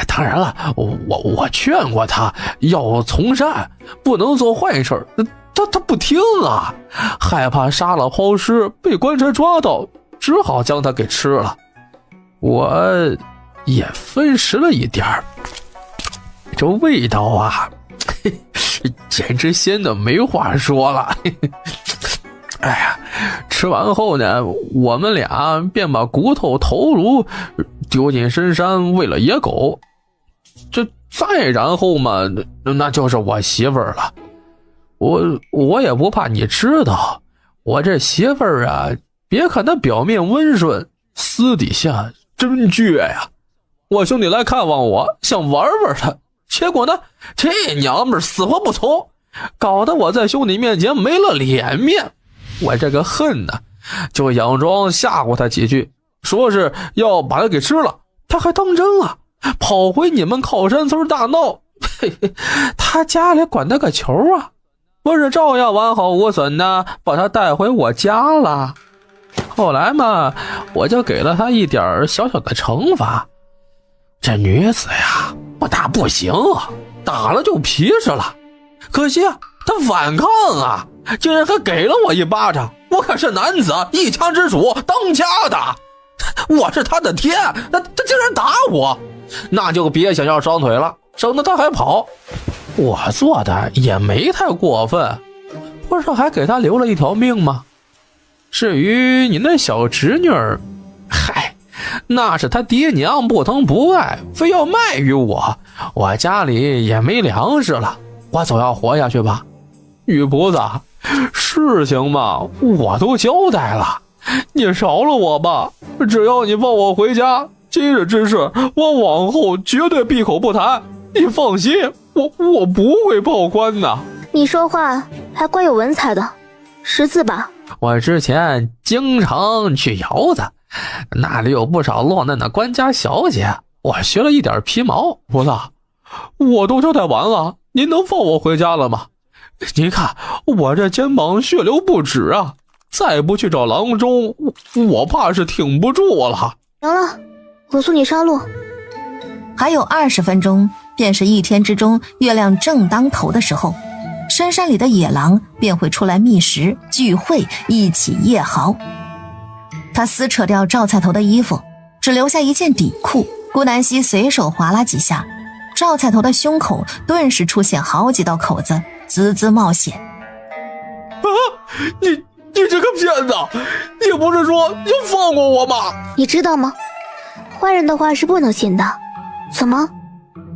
当然了，我劝过他要从善，不能做坏事，他不听啊，害怕杀了抛尸被官差抓到，只好将他给吃了。我也分食了一点儿，这味道啊，简直鲜的没话说了。哎呀，吃完后呢，我们俩便把骨头头颅丢进深山喂了野狗。这再然后嘛，那就是我媳妇儿了。我也不怕你知道，我这媳妇儿啊，别看她表面温顺，私底下真倔呀。我兄弟来看望我，想玩玩她，结果呢，这娘们儿死活不从，搞得我在兄弟面前没了脸面。我这个恨呢，就佯装吓唬他几句，说是要把他给吃了，他还当真了，跑回你们靠山村大闹。他家里管他个球啊！我是照样完好无损的把他带回我家了。后来嘛，我就给了他一点小小的惩罚。这女子呀，不打不行啊，打了就皮实了。可惜啊，他反抗啊，竟然还给了我一巴掌。我可是男子，一枪之主，当家的，我是他的天，他竟然打我，那就别想要双腿了，省得他还跑。我做的也没太过分，不是还给他留了一条命吗？至于你那小侄女儿，嗨，那是他爹娘不疼不爱，非要卖于我，我家里也没粮食了，我总要活下去吧。女菩萨，事情嘛，我都交代了，你饶了我吧，只要你放我回家，今日之事我往后绝对闭口不谈，你放心，我不会报官的。你说话还怪有文采的，识字吧。我之前经常去窑子，那里有不少落难的官家小姐，我学了一点皮毛。菩萨，我都交代完了，您能放我回家了吗？您看我这肩膀血流不止啊，再不去找郎中，我怕是挺不住了。行了，我送你上路。还有20分钟，便是一天之中月亮正当头的时候，深山里的野狼便会出来觅食聚会，一起夜嚎。他撕扯掉赵菜头的衣服，只留下一件底裤。顾南希随手划拉几下，赵菜头的胸口顿时出现好几道口子，滋滋冒血。你这个骗子，你不是说要放过我吗？你知道吗？坏人的话是不能信的。怎么？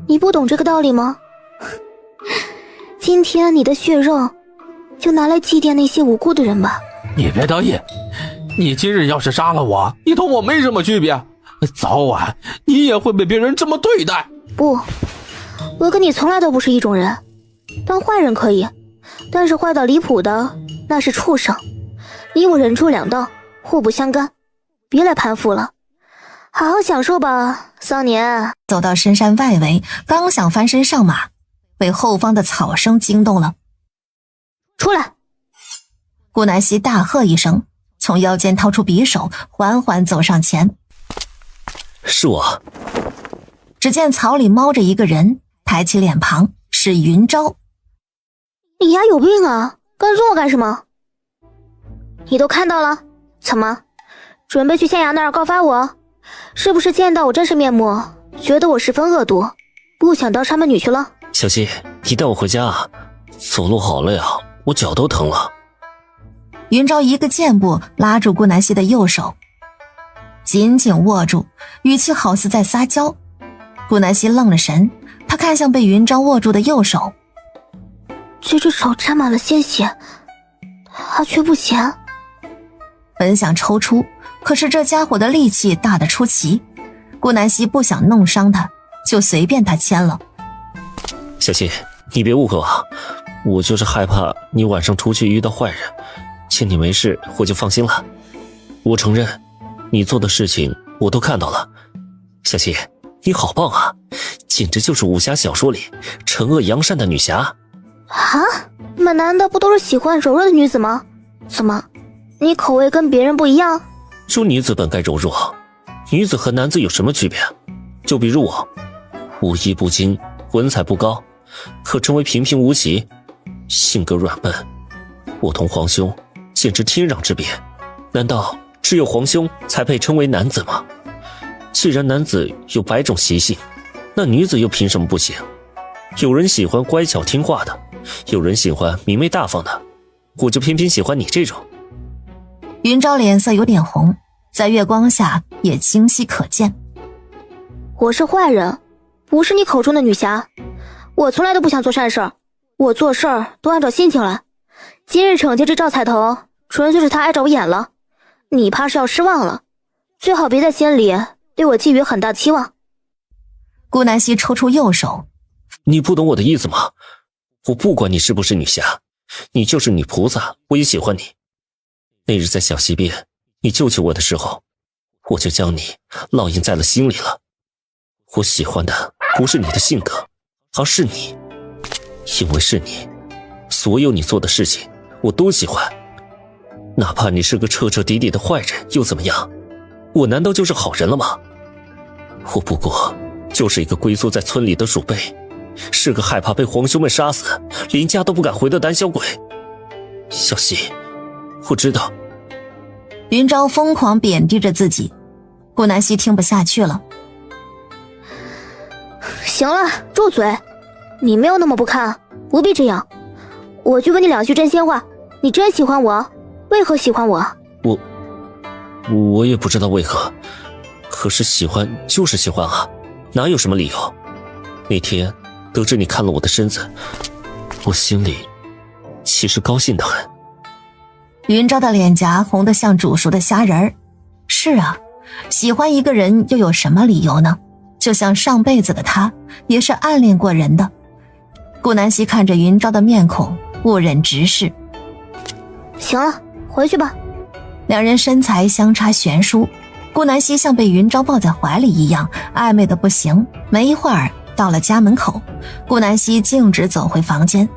你不懂这个道理吗？今天你的血肉就拿来祭奠那些无辜的人吧。你别得意，你今日要是杀了我，你同我没什么区别，早晚你也会被别人这么对待。不，我跟你从来都不是一种人。当坏人可以，但是坏到离谱的那是畜生。你我人畜两道，互不相干，别来攀附了，好好享受吧，桑年。走到深山外围，刚想翻身上马，被后方的草声惊动了。出来！顾南希大喝一声，从腰间掏出匕首，缓缓走上前。是我。只见草里猫着一个人，抬起脸庞，是云昭。你丫有病啊，跟踪我干什么？你都看到了，怎么准备去县衙那儿告发我？是不是见到我真实面目，觉得我十分恶毒，不想当沙门女婿了？小希，你带我回家啊，走路好累啊，我脚都疼了。云昭一个箭步拉住顾南希的右手，紧紧握住，语气好似在撒娇。顾南希愣了神，他看向被云昭握住的右手，这只手沾满了鲜血，他却不嫌。本想抽出，可是这家伙的力气大得出奇，顾南希不想弄伤他，就随便他牵了。小希，你别误会我，我就是害怕你晚上出去遇到坏人，见你没事我就放心了。我承认你做的事情我都看到了，小希你好棒啊，简直就是武侠小说里惩恶扬善的女侠啊！你们男的不都是喜欢柔弱的女子吗？怎么你口味跟别人不一样？说女子本该柔弱，女子和男子有什么区别？就比如我，武艺不精，文采不高，可称为平平无奇，性格软笨。我同皇兄简直天壤之别，难道只有皇兄才配称为男子吗？既然男子有100种习性，那女子又凭什么不行？有人喜欢乖巧听话的，有人喜欢明媚大方的，我就偏偏喜欢你这种。云昭脸色有点红，在月光下也清晰可见。我是坏人，不是你口中的女侠。我从来都不想做善事儿，我做事儿都按照心情来。今日惩戒这赵彩头，纯粹是他碍着我眼了。你怕是要失望了，最好别在心里对我寄予很大期望。顾南希抽出右手，你不懂我的意思吗？我不管你是不是女侠，你就是女菩萨，我也喜欢你。那日在小溪边你救起我的时候，我就将你烙印在了心里了。我喜欢的不是你的性格，而是你，因为是你，所有你做的事情我都喜欢。哪怕你是个彻彻底底的坏人又怎么样？我难道就是好人了吗？我不过就是一个龟缩在村里的鼠辈，是个害怕被皇兄们杀死连家都不敢回的胆小鬼。小希，我知道。云昭疯狂贬低着自己，顾南希听不下去了。行了，住嘴！你没有那么不堪，不必这样。我去问你2句真心话，你真喜欢我？为何喜欢我？我也不知道为何，可是喜欢就是喜欢啊，哪有什么理由？那天得知你看了我的身子，我心里其实高兴得很。云昭的脸颊红得像煮熟的虾仁儿。是啊，喜欢一个人又有什么理由呢？就像上辈子的他也是暗恋过人的。顾南希看着云昭的面孔，误忍直视。行了，回去吧。两人身材相差悬殊，顾南希像被云昭抱在怀里一样，暧昧的不行。没一会儿到了家门口，顾南希径直走回房间，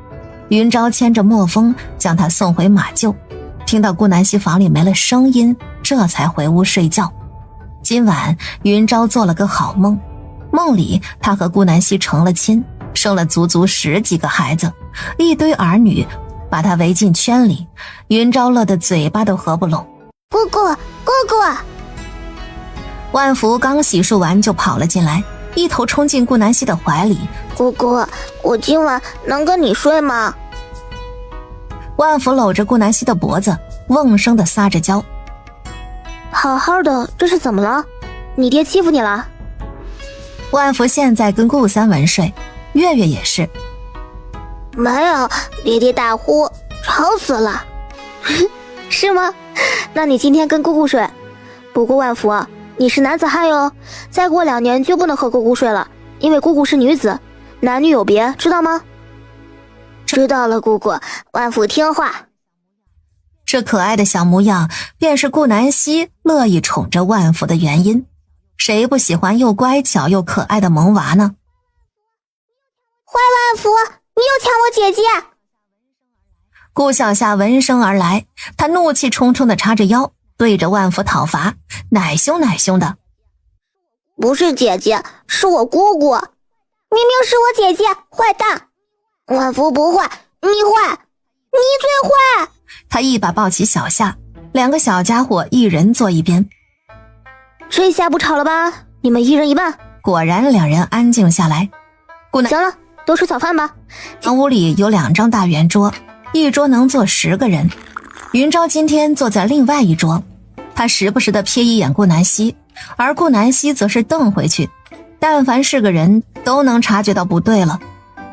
云昭牵着墨风将她送回马厩。听到顾南希房里没了声音，这才回屋睡觉。今晚云昭做了个好梦，梦里他和顾南希成了亲，生了足足10几个孩子，一堆儿女把他围进圈里，云昭乐得嘴巴都合不拢。姑姑，姑姑！万福刚洗漱完就跑了进来，一头冲进顾南希的怀里。姑姑，我今晚能跟你睡吗？万福搂着顾南希的脖子，瓮声地撒着娇。好好的，这是怎么了？你爹欺负你了？万福现在跟顾三文睡，月月也是。没有，爹爹大呼，吵死了。是吗？那你今天跟姑姑睡。不过万福，你是男子汉哟，再过2年就不能和姑姑睡了，因为姑姑是女子，男女有别，知道吗？知道了，姑姑，万福听话。这可爱的小模样便是顾南希乐意宠着万福的原因。谁不喜欢又乖巧又可爱的萌娃呢？坏万福，你又抢我姐姐！顾小夏闻声而来，她怒气冲冲地叉着腰，对着万福讨伐，奶凶奶凶的。不是姐姐，是我姑姑，明明是我姐姐，坏蛋！万福不坏，你坏，你最坏！他一把抱起小夏，两个小家伙一人坐一边。这下不吵了吧？你们一人一半。果然两人安静下来。行了，都吃早饭吧。房屋里有2张大圆桌，一桌能坐10个人。云昭今天坐在另外一桌，他时不时地瞥一眼顾南希，而顾南希则是瞪回去。但凡是个人都能察觉到不对了。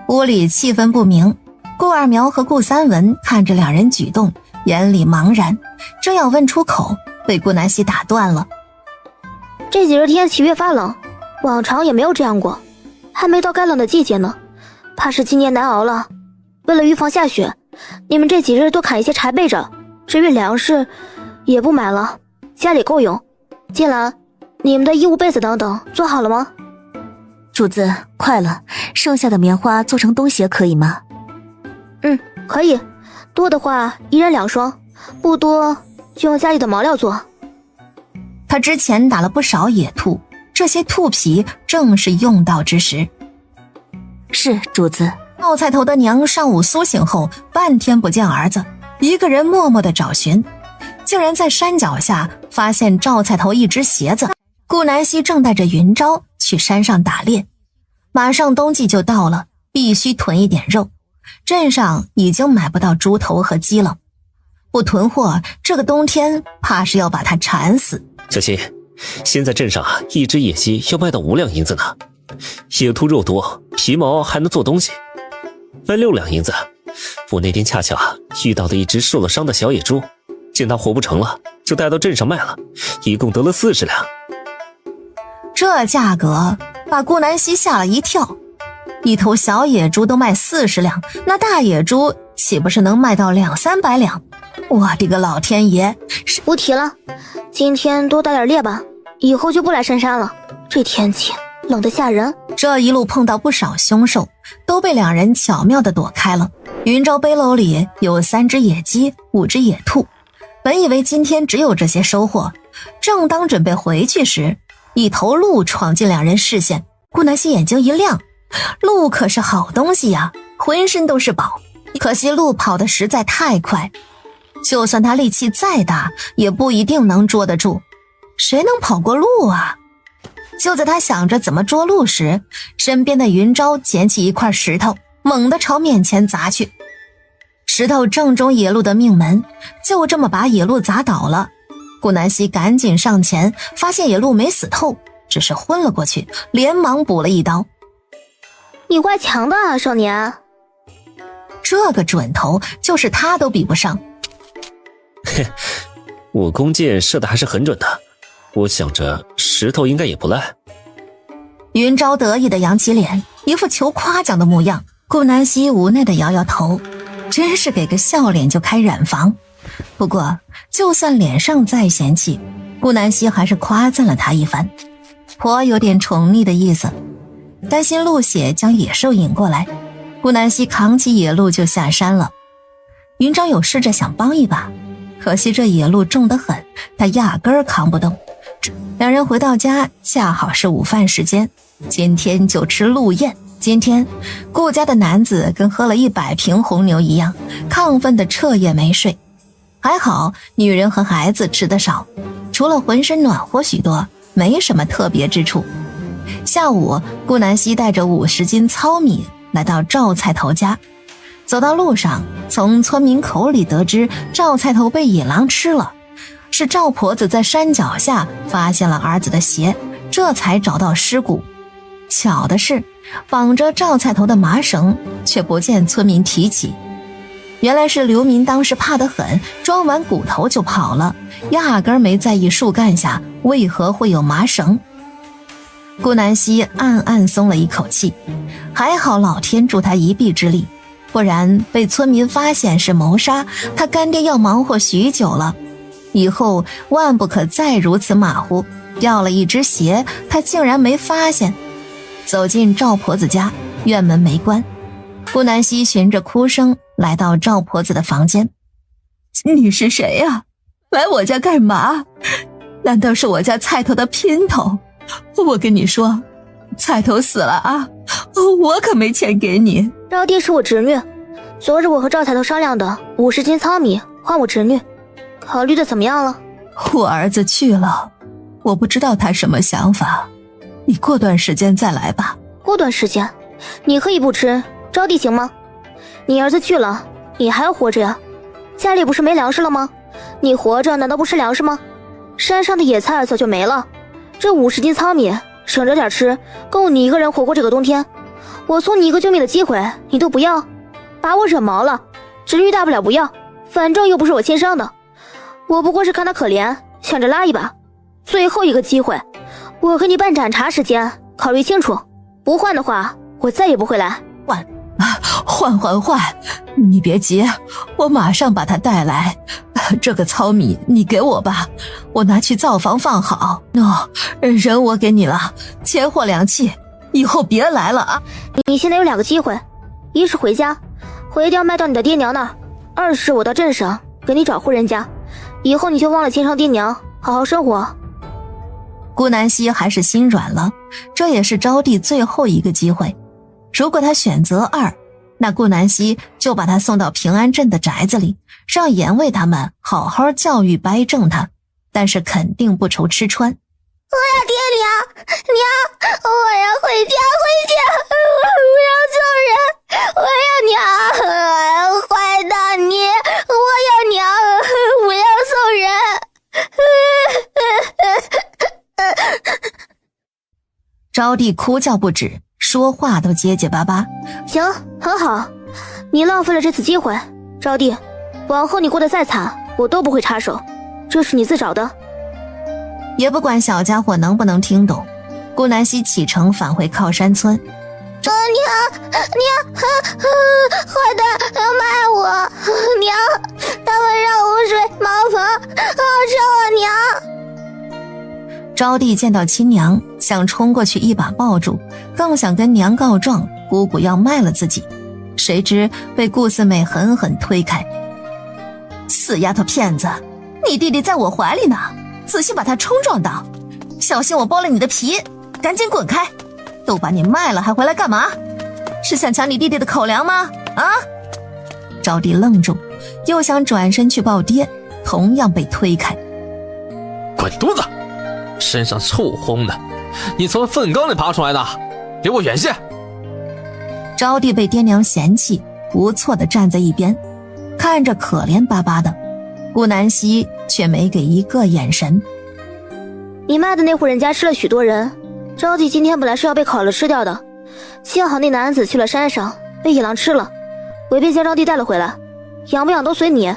屋里气氛不明，顾二苗和顾三文看着两人举动，眼里茫然，正要问出口，被顾南希打断了。这几日天气越发冷，往常也没有这样过，还没到该冷的季节呢，怕是今年难熬了。为了预防下雪，你们这几日多砍一些柴备着，至于粮食也不买了，家里够用。金兰，你们的衣物被子等等做好了吗？主子，快了，剩下的棉花做成冬鞋可以吗？可以，多的话1人2双，不多就用家里的毛料做。他之前打了不少野兔，这些兔皮正是用到之时。是，主子。冒菜头的娘上午苏醒后，半天不见儿子，一个人默默地找寻，竟然在山脚下发现赵菜头一只鞋子。顾南希正带着云昭去山上打猎，马上冬季就到了，必须囤一点肉。镇上已经买不到猪头和鸡了，不囤货，这个冬天怕是要把它馋死。小新，现在镇上一只野鸡要卖到5两银子呢，野兔肉多，皮毛还能做东西，卖6两银子。我那天恰巧遇到了一只受了伤的小野猪，见它活不成了，就带到镇上卖了，一共得了40两。这价格把顾南希吓了一跳，一头小野猪都卖40两，那大野猪岂不是能卖到200-300两？我的个老天爷！不提了，今天多打点猎吧，以后就不来深山了。这天气冷得吓人。这一路碰到不少凶兽，都被两人巧妙地躲开了。云昭背篓里有3只野鸡，5只野兔，本以为今天只有这些收获，正当准备回去时，一头鹿闯进两人视线。顾南希眼睛一亮，鹿可是好东西呀，浑身都是宝。可惜鹿跑得实在太快，就算他力气再大，也不一定能捉得住。谁能跑过鹿啊？就在他想着怎么捉鹿时，身边的云昭捡起一块石头，猛地朝面前砸去。石头正中野鹿的命门，就这么把野鹿砸倒了。顾南希赶紧上前，发现野鹿没死透，只是昏了过去，连忙补了一刀。你怪强的啊，少年。这个准头就是他都比不上。嘿，我弓箭射的还是很准的，我想着石头应该也不赖。云昭得意的扬起脸，一副求夸奖的模样。顾南希无奈的摇摇头，真是给个笑脸就开染房。不过就算脸上再嫌弃，顾南希还是夸赞了他一番，颇有点宠溺的意思。担心鹿血将野兽引过来，顾南希扛起野鹿就下山了。云昭有试着想帮一把，可惜这野鹿重得很，他压根儿扛不动。两人回到家，恰好是午饭时间，今天就吃鹿宴。今天顾家的男子跟喝了100瓶红牛一样，亢奋的彻夜没睡。还好女人和孩子吃得少，除了浑身暖和许多，没什么特别之处。下午顾南希带着50斤糙米来到赵菜头家，走到路上，从村民口里得知赵菜头被野狼吃了，是赵婆子在山脚下发现了儿子的鞋，这才找到尸骨。巧的是，绑着赵菜头的麻绳却不见村民提起，原来是刘民当时怕得很，装完骨头就跑了，压根没在意树干下为何会有麻绳。顾南希暗暗松了一口气，还好老天助他一臂之力，不然被村民发现是谋杀，他干爹要忙活许久了。以后万不可再如此马虎，掉了一只鞋他竟然没发现。走进赵婆子家，院门没关，顾南希循着哭声来到赵婆子的房间。你是谁呀？来我家干嘛？难道是我家菜头的姘头？我跟你说，菜头死了啊，我可没钱给你。招娣是我侄女，昨日我和赵菜头商量的50斤糙米换我侄女，考虑的怎么样了？我儿子去了，我不知道他什么想法，你过段时间再来吧。过段时间？你可以不吃，招娣行吗？你儿子去了，你还要活着呀？家里不是没粮食了吗？你活着难道不吃粮食吗？山上的野菜早就没了，这50斤糙米省着点吃，够你一个人活过这个冬天。我送你一个救命的机会，你都不要，把我惹毛了。侄女大不了不要，反正又不是我亲生的，我不过是看他可怜，想着拉一把。最后一个机会，我和你办盏茶时间，考虑清楚，不换的话，我再也不会来。换，你别急，我马上把他带来。这个糙米你给我吧，我拿去灶房放好。人我给你了，钱货两讫，以后别来了啊。你现在有2个机会，一是回家，毁掉卖到你的爹娘那儿；二是我到镇上给你找户人家，以后你就忘了亲生爹娘，好好生活。顾南希还是心软了，这也是招娣最后一个机会。如果他选择2，那顾南希就把他送到平安镇的宅子里，让严卫他们好好教育掰正他，但是肯定不愁吃穿。我要爹娘，我要回家，我要送人，我要娘，坏蛋你，我要娘，我要送人。招娣哭叫不止，说话都结结巴巴。行，很好，你浪费了这次机会，招娣，往后你过得再惨，我都不会插手，这是你自找的。也不管小家伙能不能听懂，顾南希启程返回靠山村。娘，坏蛋要卖我，娘，他们让我睡茅房，救我娘。招娣见到亲娘，想冲过去一把抱住，更想跟娘告状姑姑要卖了自己，谁知被顾四妹狠狠推开。死丫头片子，你弟弟在我怀里呢，仔细把他冲撞到，小心我剥了你的皮，赶紧滚开！都把你卖了还回来干嘛？是想抢你弟弟的口粮吗？啊！招娣愣住，又想转身去抱爹，同样被推开。滚犊子！身上臭烘的，你从粪缸里爬出来的，离我远些！招娣被爹娘嫌弃，无措地站在一边。看着可怜巴巴的，顾南希却没给一个眼神。你卖的那户人家吃了许多人，招娣今天本来是要被烤了吃掉的，幸好那男子去了山上，被野狼吃了，我便将招娣带了回来，养不养都随你，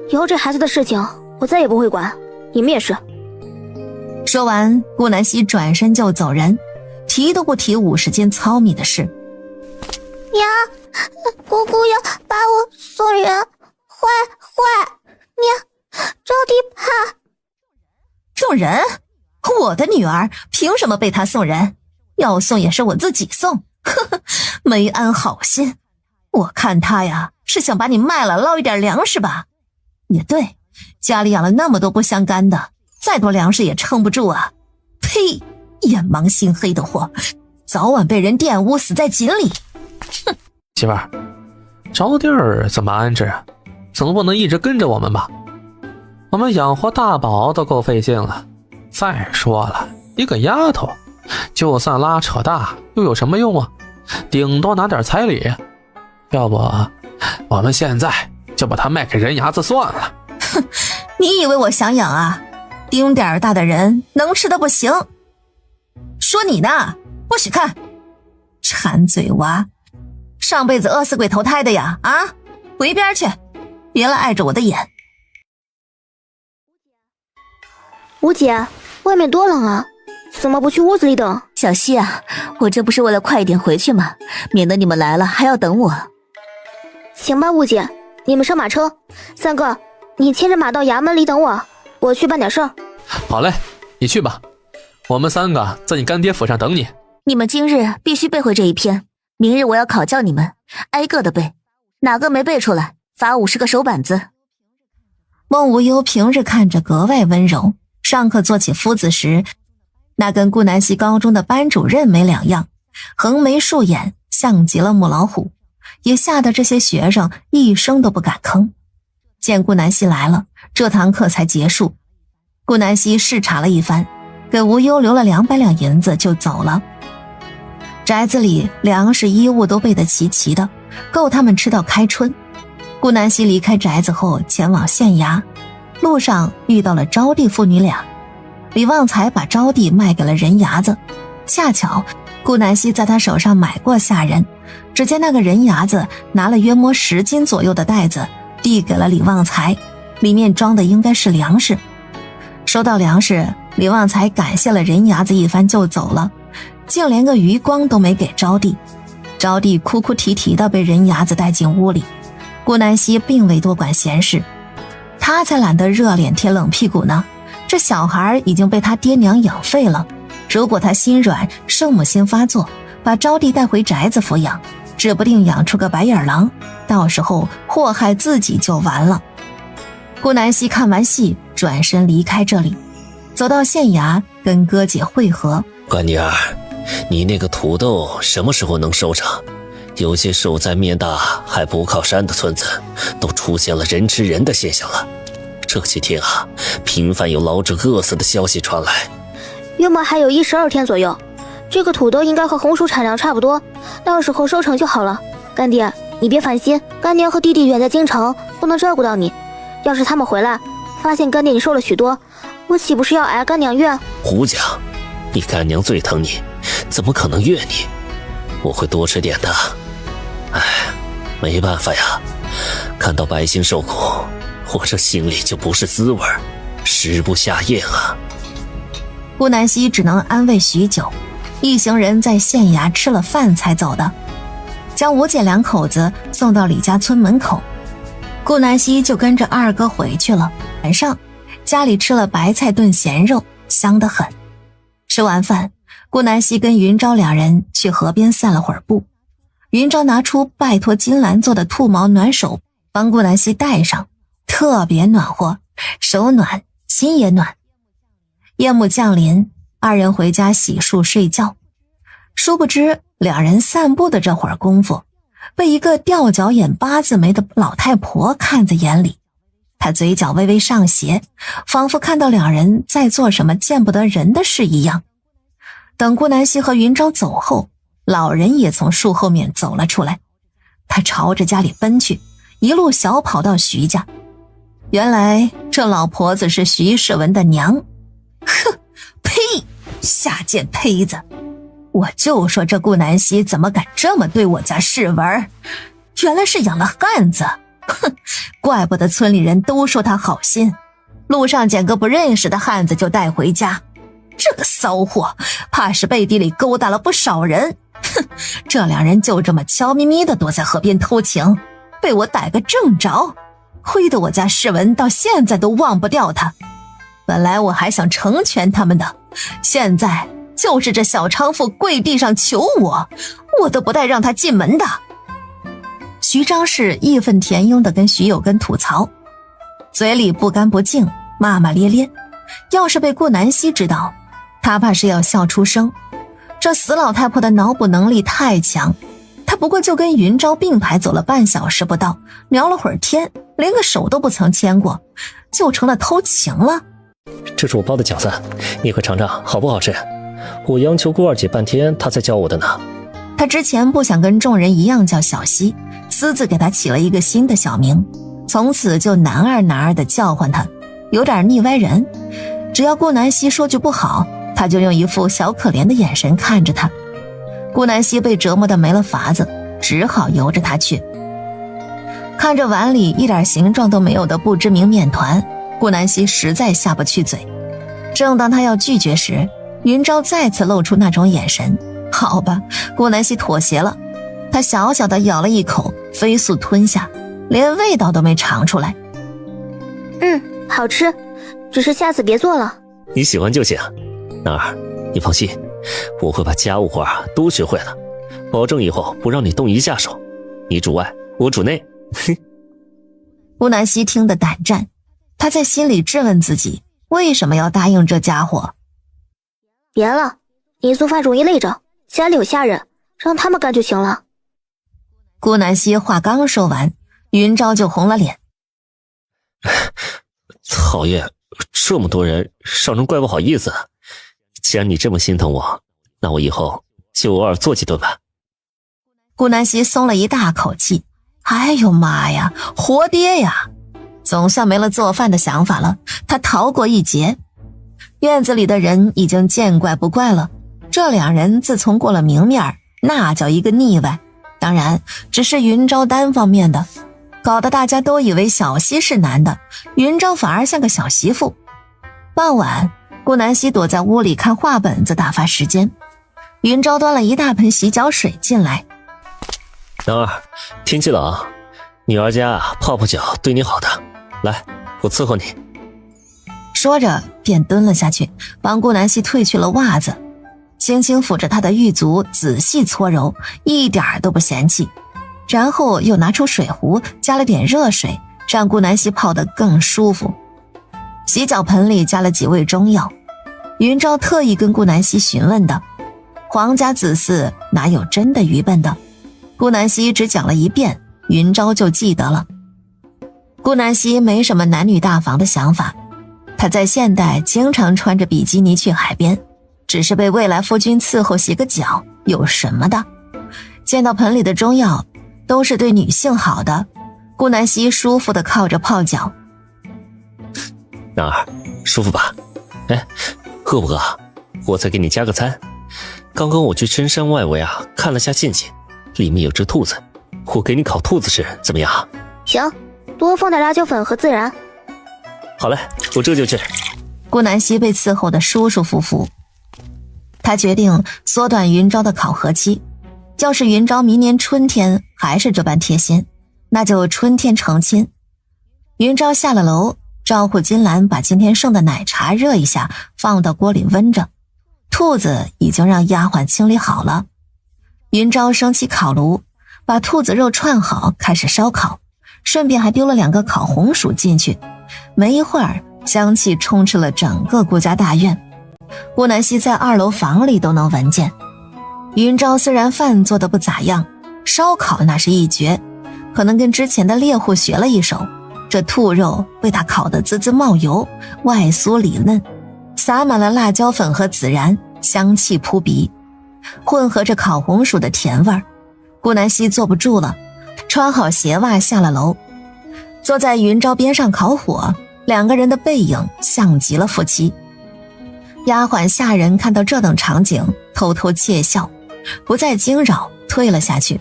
以后这孩子的事情我再也不会管，你们也是。说完，顾南希转身就走人，提都不提50斤糙米的事。娘，姑姑要把我送人，坏！娘，招娣怕。送人？我的女儿凭什么被他送人？要送也是我自己送。呵呵，没安好心。我看他呀，是想把你卖了捞一点粮食吧。也对，家里养了那么多不相干的，再多粮食也撑不住啊。呸，眼盲心黑的货，早晚被人玷污，死在井里。哼，媳妇儿，招娣儿怎么安置啊？总不能一直跟着我们吧？我们养活大宝都够费劲了，再说了，一个丫头，就算拉扯大又有什么用啊？顶多拿点彩礼。要不我们现在就把她卖给人牙子算了。哼，你以为我想养啊？丁点儿大的人能吃的不行。说你呢，不许看，馋嘴娃，上辈子饿死鬼投胎的呀！啊，回边去，别来碍着我的眼。吴姐，外面多冷啊，怎么不去屋子里等？小希啊，我这不是为了快一点回去吗？免得你们来了还要等我。行吧，吴姐，你们上马车。三哥，你牵着马到衙门里等我，我去办点事儿。好嘞，你去吧，我们3个在你干爹府上等你。你们今日必须背会这一篇，明日我要考教你们，挨个的背，哪个没背出来，罚50个手板子。孟无忧平日看着格外温柔，上课做起夫子时，那跟顾南希高中的班主任没两样，横眉竖眼，像极了母老虎，也吓得这些学生一声都不敢吭。见顾南希来了，这堂课才结束。顾南希视察了一番，给无忧留了200两银子就走了。宅子里粮食衣物都备得齐齐的，够他们吃到开春。顾南希离开宅子后前往县衙，路上遇到了招娣父女俩。李旺财把招娣卖给了人牙子，恰巧顾南希在他手上买过下人，只见那个人牙子拿了约摸10斤左右的袋子递给了李旺财，里面装的应该是粮食。收到粮食，李旺财感谢了人牙子一番就走了，竟连个余光都没给招娣。招娣哭哭啼啼的被人牙子带进屋里，顾南希并未多管闲事，他才懒得热脸贴冷屁股呢。这小孩已经被他爹娘养废了，如果他心软圣母心发作，把招娣带回宅子抚养，指不定养出个白眼狼，到时候祸害自己就完了。顾南希看完戏转身离开这里，走到县衙跟哥姐会合。乖女儿，你那个土豆什么时候能收成？有些守在面大还不靠山的村子都出现了人吃人的现象了。这几天啊，频繁有老者饿死的消息传来。约莫还有12天左右，这个土豆应该和红薯产量差不多，到时候收成就好了。干爹，你别烦心，干娘和弟弟远在京城，不能照顾到你。要是他们回来发现干爹你瘦了许多，我岂不是要挨干娘怨？胡讲，你干娘最疼你，怎么可能怨你？我会多吃点的。哎，没办法呀，看到百姓受苦，我这心里就不是滋味，食不下咽啊。顾南希只能安慰许久，一行人在县衙吃了饭才走的，将吴姐2口子送到李家村门口。顾南希就跟着二哥回去了。晚上家里吃了白菜炖咸肉，香得很。吃完饭，顾南希跟云昭2人去河边散了会儿步。云昭拿出拜托金兰做的兔毛暖手帮顾南希戴上，特别暖和，手暖心也暖。夜幕降临，2人回家洗漱睡觉。殊不知2人散步的这会儿功夫，被一个吊脚眼8字眉的老太婆看在眼里。她嘴角微微上斜，仿佛看到2人在做什么见不得人的事一样。等顾南希和云昭走后，老人也从树后面走了出来。他朝着家里奔去，一路小跑到徐家。原来这老婆子是徐世文的娘。哼，呸，下贱胚子，我就说这顾南希怎么敢这么对我家世文，原来是养了汉子。哼，怪不得村里人都说他好心，路上捡个不认识的汉子就带回家。这个骚货怕是背地里勾搭了不少人。哼，这两人就这么悄咪咪地躲在河边偷情，被我逮个正着，亏得我家世文到现在都忘不掉他。本来我还想成全他们的，现在就是这小娼妇跪地上求我，我都不带让他进门的。徐张氏义愤填膺地跟徐有根吐槽，嘴里不干不净，骂骂咧咧。要是被顾南希知道，他怕是要笑出声。这死老太婆的脑补能力太强，她不过就跟云昭并排走了半小时不到，聊了会儿天，连个手都不曾牵过，就成了偷情了。这是我包的饺子，你快尝尝好不好吃？我央求顾二姐半天，她才教我的呢。他之前不想跟众人一样叫小希，私自给他起了一个新的小名，从此就男儿男儿的叫唤他，有点腻歪人。只要顾南希说句不好，他就用一副小可怜的眼神看着他。顾南希被折磨得没了法子，只好由着他去。看着碗里一点形状都没有的不知名面团，顾南希实在下不去嘴。正当他要拒绝时，云昭再次露出那种眼神。好吧，顾南希妥协了，他小小的咬了一口，飞速吞下，连味道都没尝出来。好吃，只是下次别做了。你喜欢就行，娜儿，你放心，我会把家务活都学会了，保证以后不让你动一下手。你主外，我主内。顾南希听得胆战，他在心里质问自己，为什么要答应这家伙？别了，你做饭容易累着，家里有下人，让他们干就行了。顾南希话刚说完，云昭就红了脸。讨厌，这么多人，让人怪不好意思。既然你这么心疼我，那我以后就偶尔做几顿吧。顾南希松了一大口气，哎呦妈呀，活爹呀！总算没了做饭的想法了，他逃过一劫。院子里的人已经见怪不怪了，这两人自从过了明面，那叫一个腻歪。当然只是云昭单方面的，搞得大家都以为小希是男的，云昭反而像个小媳妇。傍晚，顾南希躲在屋里看画本子打发时间，云昭端了一大盆洗脚水进来。男儿，天气冷，女儿家泡泡脚对你好的，来，我伺候你。说着便蹲了下去，帮顾南希褪去了袜子，轻轻抚着她的玉足，仔细搓揉，一点都不嫌弃。然后又拿出水壶，加了点热水，让顾南希泡得更舒服。洗脚盆里加了几味中药，云昭特意跟顾南希询问的，皇家子嗣哪有真的愚笨的，顾南希只讲了一遍，云昭就记得了。顾南希没什么男女大防的想法，她在现代经常穿着比基尼去海边，只是被未来夫君伺候洗个脚，有什么的？见到盆里的中药都是对女性好的，顾南希舒服地靠着泡脚。娜儿，舒服吧？哎，饿不饿？我再给你加个餐。刚刚我去深山外围看了下信息，里面有只兔子，我给你烤兔子吃，怎么样？行，多放点辣椒粉和孜然。好嘞，我这就去。顾南希被伺候得舒舒服服，他决定缩短云昭的考核期。要是云昭明年春天还是这般贴心，那就春天成亲。云昭下了楼，招呼金兰把今天剩的奶茶热一下，放到锅里温着。兔子已经让丫鬟清理好了。云昭升起烤炉，把兔子肉串好，开始烧烤，顺便还丢了2个烤红薯进去。没一会儿，香气充斥了整个顾家大院，顾南希在2楼房里都能闻见。云昭虽然饭做得不咋样，烧烤那是一绝，可能跟之前的猎户学了一手。这兔肉被他烤得滋滋冒油，外酥里嫩，撒满了辣椒粉和孜然，香气扑鼻，混合着烤红薯的甜味儿。顾南希坐不住了，穿好鞋袜下了楼，坐在云昭边上烤火，两个人的背影像极了夫妻。丫鬟下人看到这等场景，偷偷窃笑，不再惊扰，退了下去。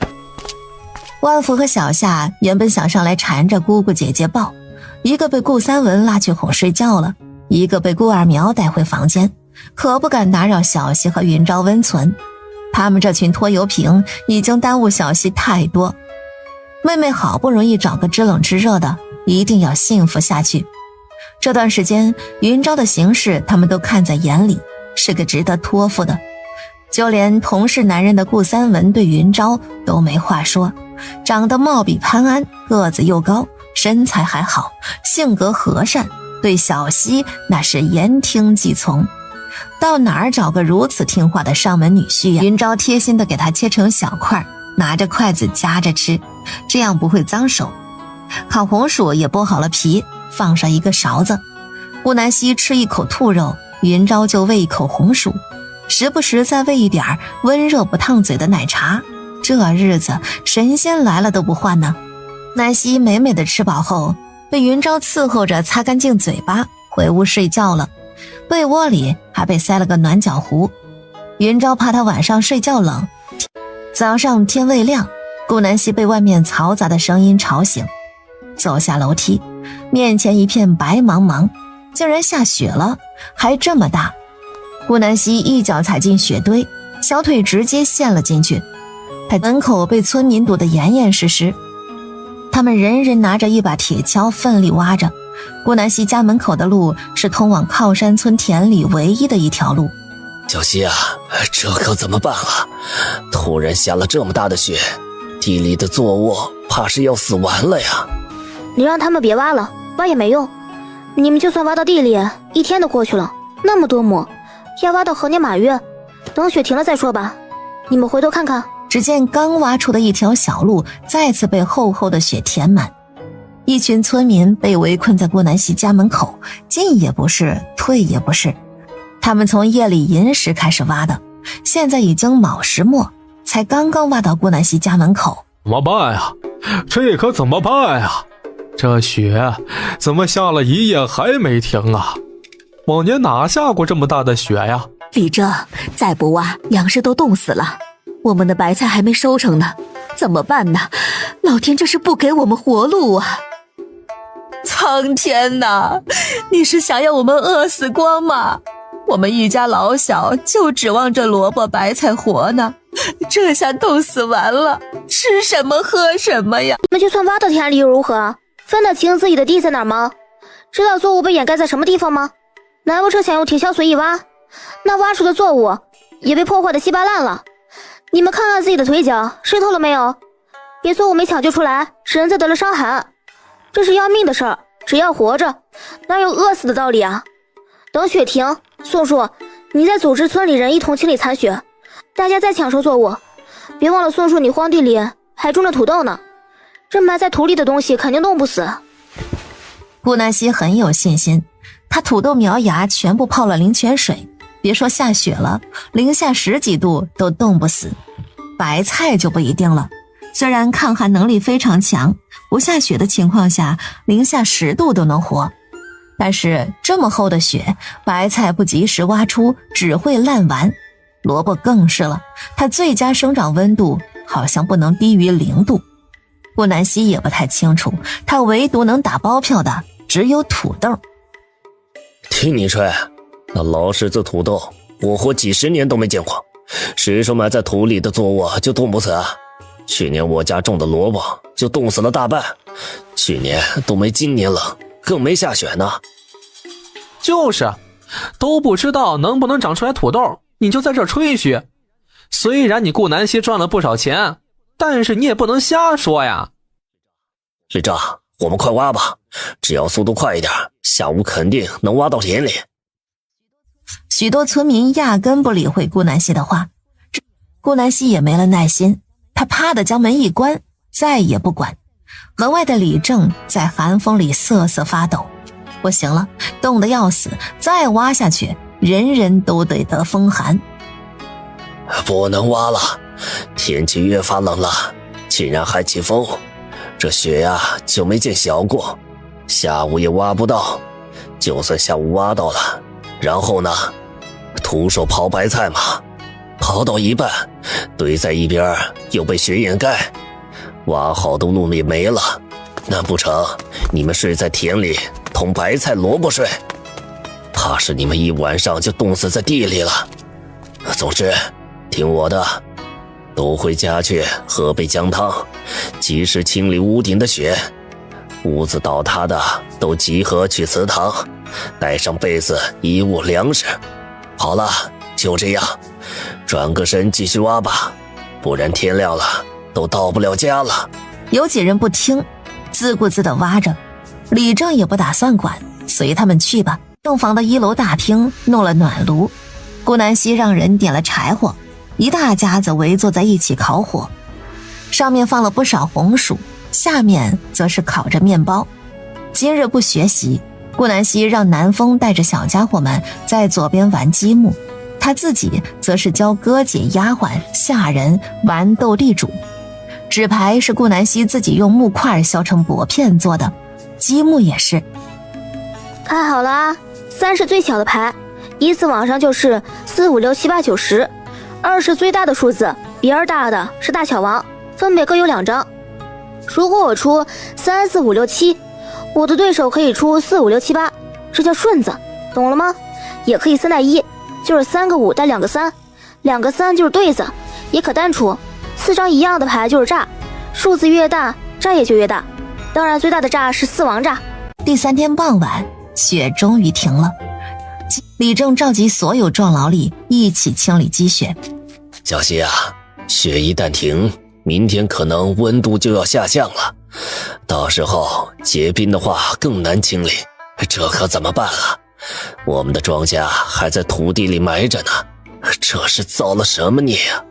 万福和小夏原本想上来缠着姑姑姐姐抱，一个被顾三文拉去哄睡觉了，一个被顾二苗带回房间，可不敢打扰小溪和云昭温存。他们这群拖油瓶已经耽误小溪太多。妹妹好不容易找个知冷知热的，一定要幸福下去。这段时间云昭的行事他们都看在眼里，是个值得托付的。就连同是男人的顾三文对云昭都没话说，长得貌比潘安，个子又高，身材还好，性格和善，对小溪那是言听计从。到哪儿找个如此听话的上门女婿呀？云昭贴心地给他切成小块，拿着筷子夹着吃，这样不会脏手。烤红薯也剥好了皮，放上一个勺子。顾南希吃一口兔肉，云昭就喂一口红薯，时不时再喂一点温热不烫嘴的奶茶。这日子神仙来了都不换呢。南希美美的吃饱后，被云昭伺候着擦干净嘴巴，回屋睡觉了。被窝里还被塞了个暖脚壶。云昭怕他晚上睡觉冷，早上天未亮，顾南希被外面嘈杂的声音吵醒，走下楼梯，面前一片白茫茫，竟然下雪了，还这么大。顾南希一脚踩进雪堆，小腿直接陷了进去。他门口被村民堵得严严实实，他们人人拿着一把铁锹奋力挖着。顾南希家门口的路是通往靠山村田里唯一的一条路。小希啊，这可怎么办啊？突然下了这么大的雪，地里的作物怕是要死完了呀。你让他们别挖了，挖也没用。你们就算挖到地里，一天都过去了，那么多亩，要挖到何年马月？等雪停了再说吧。你们回头看看。只见刚挖出的一条小路再次被厚厚的雪填满，一群村民被围困在顾南希家门口，进也不是，退也不是。他们从夜里寅时开始挖的，现在已经卯时末，才刚刚挖到顾南希家门口。怎么办呀？这可怎么办呀？这雪怎么下了一夜还没停啊？往年哪下过这么大的雪呀？李正，再不挖，粮食都冻死了。我们的白菜还没收成呢，怎么办呢？老天这是不给我们活路啊！苍天哪，你是想要我们饿死光吗？我们一家老小就指望着萝卜白菜活呢，这下冻死完了，吃什么喝什么呀？你们就算挖到田里又如何？分得清自己的地在哪儿吗？知道作物被掩盖在什么地方吗？难不成想用铁锹随意挖？那挖出的作物也被破坏的稀巴烂了。你们看看自己的腿脚，湿透了没有？别作物没抢救出来，使人再得了伤寒，这是要命的事儿。只要活着，哪有饿死的道理啊？等雪停，宋叔，你再组织村里人一同清理残雪，大家再抢收作物。别忘了，宋叔，你荒地里还种着土豆呢，这埋在土里的东西肯定冻不死。顾南希很有信心，他土豆苗芽全部泡了灵泉水，别说下雪了，零下10几度都冻不死。白菜就不一定了，虽然抗寒能力非常强，不下雪的情况下零下10度都能活，但是这么厚的雪，白菜不及时挖出只会烂完。萝卜更是了，它最佳生长温度好像不能低于0度。顾南希也不太清楚，他唯独能打包票的只有土豆。听你吹，那老式子土豆我活几十年都没见过，谁说埋在土里的作物就冻不死啊？去年我家种的萝卜就冻死了大半，去年都没今年冷，更没下雪呢。就是都不知道能不能长出来土豆，你就在这吹嘘。虽然你顾南希赚了不少钱，但是你也不能瞎说呀。李正，我们快挖吧，只要速度快一点，下午肯定能挖到田里。许多村民压根不理会顾南希的话，顾南希也没了耐心，他啪地将门一关，再也不管。门外的李正在寒风里瑟瑟发抖，不行了，冻得要死，再挖下去人人都得得风寒。不能挖了，天气越发冷了，竟然还起风，这雪呀就没见小过，下午也挖不到。就算下午挖到了，然后呢，徒手刨白菜嘛，刨到一半堆在一边又被雪掩盖，挖好的路也没了。难不成你们睡在田里捅白菜萝卜睡？怕是你们一晚上就冻死在地里了。总之听我的，都回家去喝杯姜汤，及时清理屋顶的雪。屋子倒塌的都集合去祠堂，带上被子、衣物、粮食。好了，就这样，转个身继续挖吧，不然天亮了都到不了家了。有几人不听，自顾自地挖着。李正也不打算管，随他们去吧。洞房的1楼大厅弄了暖炉，顾南希让人点了柴火，一大家子围坐在一起烤火，上面放了不少红薯，下面则是烤着面包。今日不学习，顾南希让南风带着小家伙们在左边玩积木，他自己则是教哥姐、丫鬟、下人玩斗地主。纸牌是顾南希自己用木块削成薄片做的，积木也是。看好了啊，3是最小的牌，依次往上就是4、5、6、7、8、9、10。2是最大的数字，比2大的是大小王，分别各有2张。如果我出3、4、5、6、7，我的对手可以出4、5、6、7、8，这叫顺子，懂了吗？也可以3带1，就是3个5带2个3，2个3就是对子，也可单出。4张一样的牌就是炸，数字越大，炸也就越大。当然，最大的炸是4王炸。第3天傍晚，雪终于停了。李正召集所有壮劳力一起清理积雪。小希啊，雪一旦停，明天可能温度就要下降了，到时候结冰的话更难清理，这可怎么办啊？我们的庄稼还在土地里埋着呢，这是造了什么孽啊？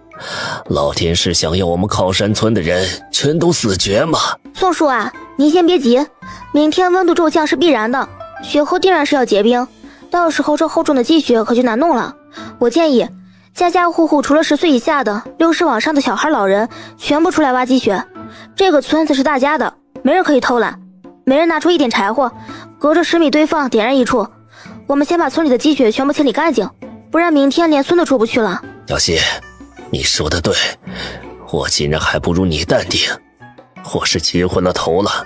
老天是想要我们靠山村的人全都死绝吗？宋叔啊，您先别急，明天温度骤降是必然的，雪后定然是要结冰，到时候这厚重的积雪可就难弄了。我建议家家户户除了10岁以下的60往上的小孩老人全部出来挖积雪，这个村子是大家的，没人可以偷懒，每人拿出1点柴火，隔着10米堆放，点燃一处。我们先把村里的积雪全部清理干净，不然明天连村都出不去了。小希，你说的对，我竟然还不如你淡定，我是气昏了头了。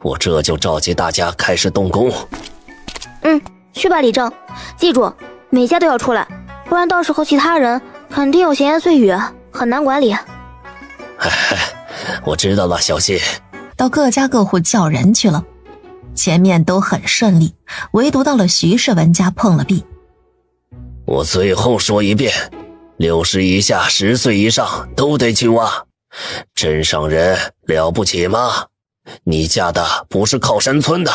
我这就召集大家开始动工。去吧李正，记住每家都要出来，不然到时候其他人肯定有闲言碎语，很难管理。我知道了，小希。到各家各户叫人去了，前面都很顺利，唯独到了徐氏文家碰了壁。我最后说一遍，60以下10岁以上都得去挖。镇上人了不起吗？你家的不是靠山村的，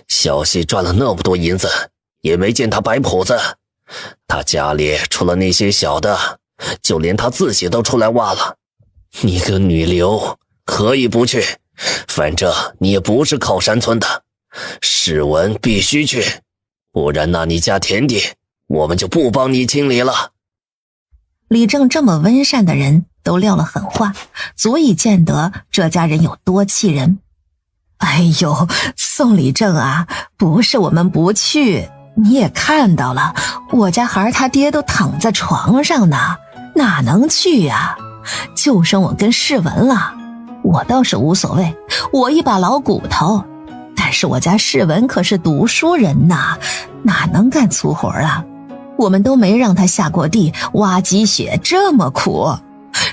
小希赚了那么多银子，也没见他摆谱子。他家里除了那些小的，就连他自己都出来挖了。你个女流，可以不去，反正你也不是靠山村的，史文必须去，不然那你家田地我们就不帮你清理了。李正这么温善的人都撂了狠话，足以见得这家人有多气人。哎呦，宋李正啊，不是我们不去，你也看到了，我家孩儿他爹都躺在床上呢，哪能去呀？就剩我跟世文了，我倒是无所谓，我一把老骨头，但是我家世文可是读书人呐，哪能干粗活啊？我们都没让他下过地挖积雪，这么苦，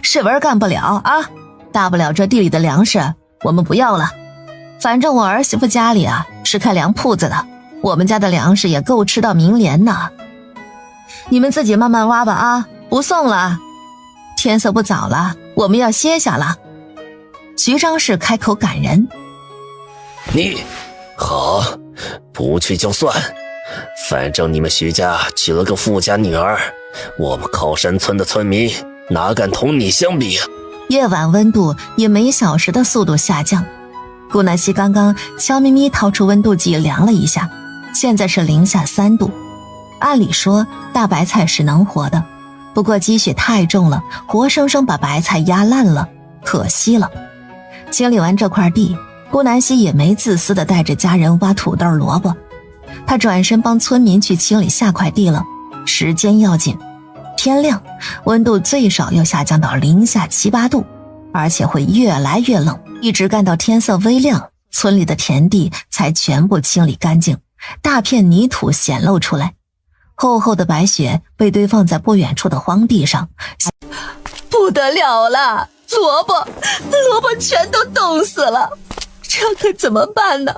世文干不了啊，大不了这地里的粮食我们不要了，反正我儿媳妇家里啊是开粮铺子的，我们家的粮食也够吃到明年呢。你们自己慢慢挖吧啊，不送了，天色不早了，我们要歇下了。徐张氏开口赶人。你好，不去就算，反正你们徐家娶了个富家女儿，我们靠山村的村民哪敢同你相比啊？夜晚温度以每小时的速度下降，顾南希刚刚悄咪咪掏出温度计量了一下，现在是零下3度。按理说大白菜是能活的，不过积雪太重了，活生生把白菜压烂了，可惜了。清理完这块地，顾南希也没自私地带着家人挖土豆萝卜，他转身帮村民去清理下块地了。时间要紧，天亮，温度最少要下降到零下7、8度，而且会越来越冷，一直干到天色微亮，村里的田地才全部清理干净，大片泥土显露出来，厚厚的白雪被堆放在不远处的荒地上。不得了了，萝卜全都冻死了，这可怎么办呢？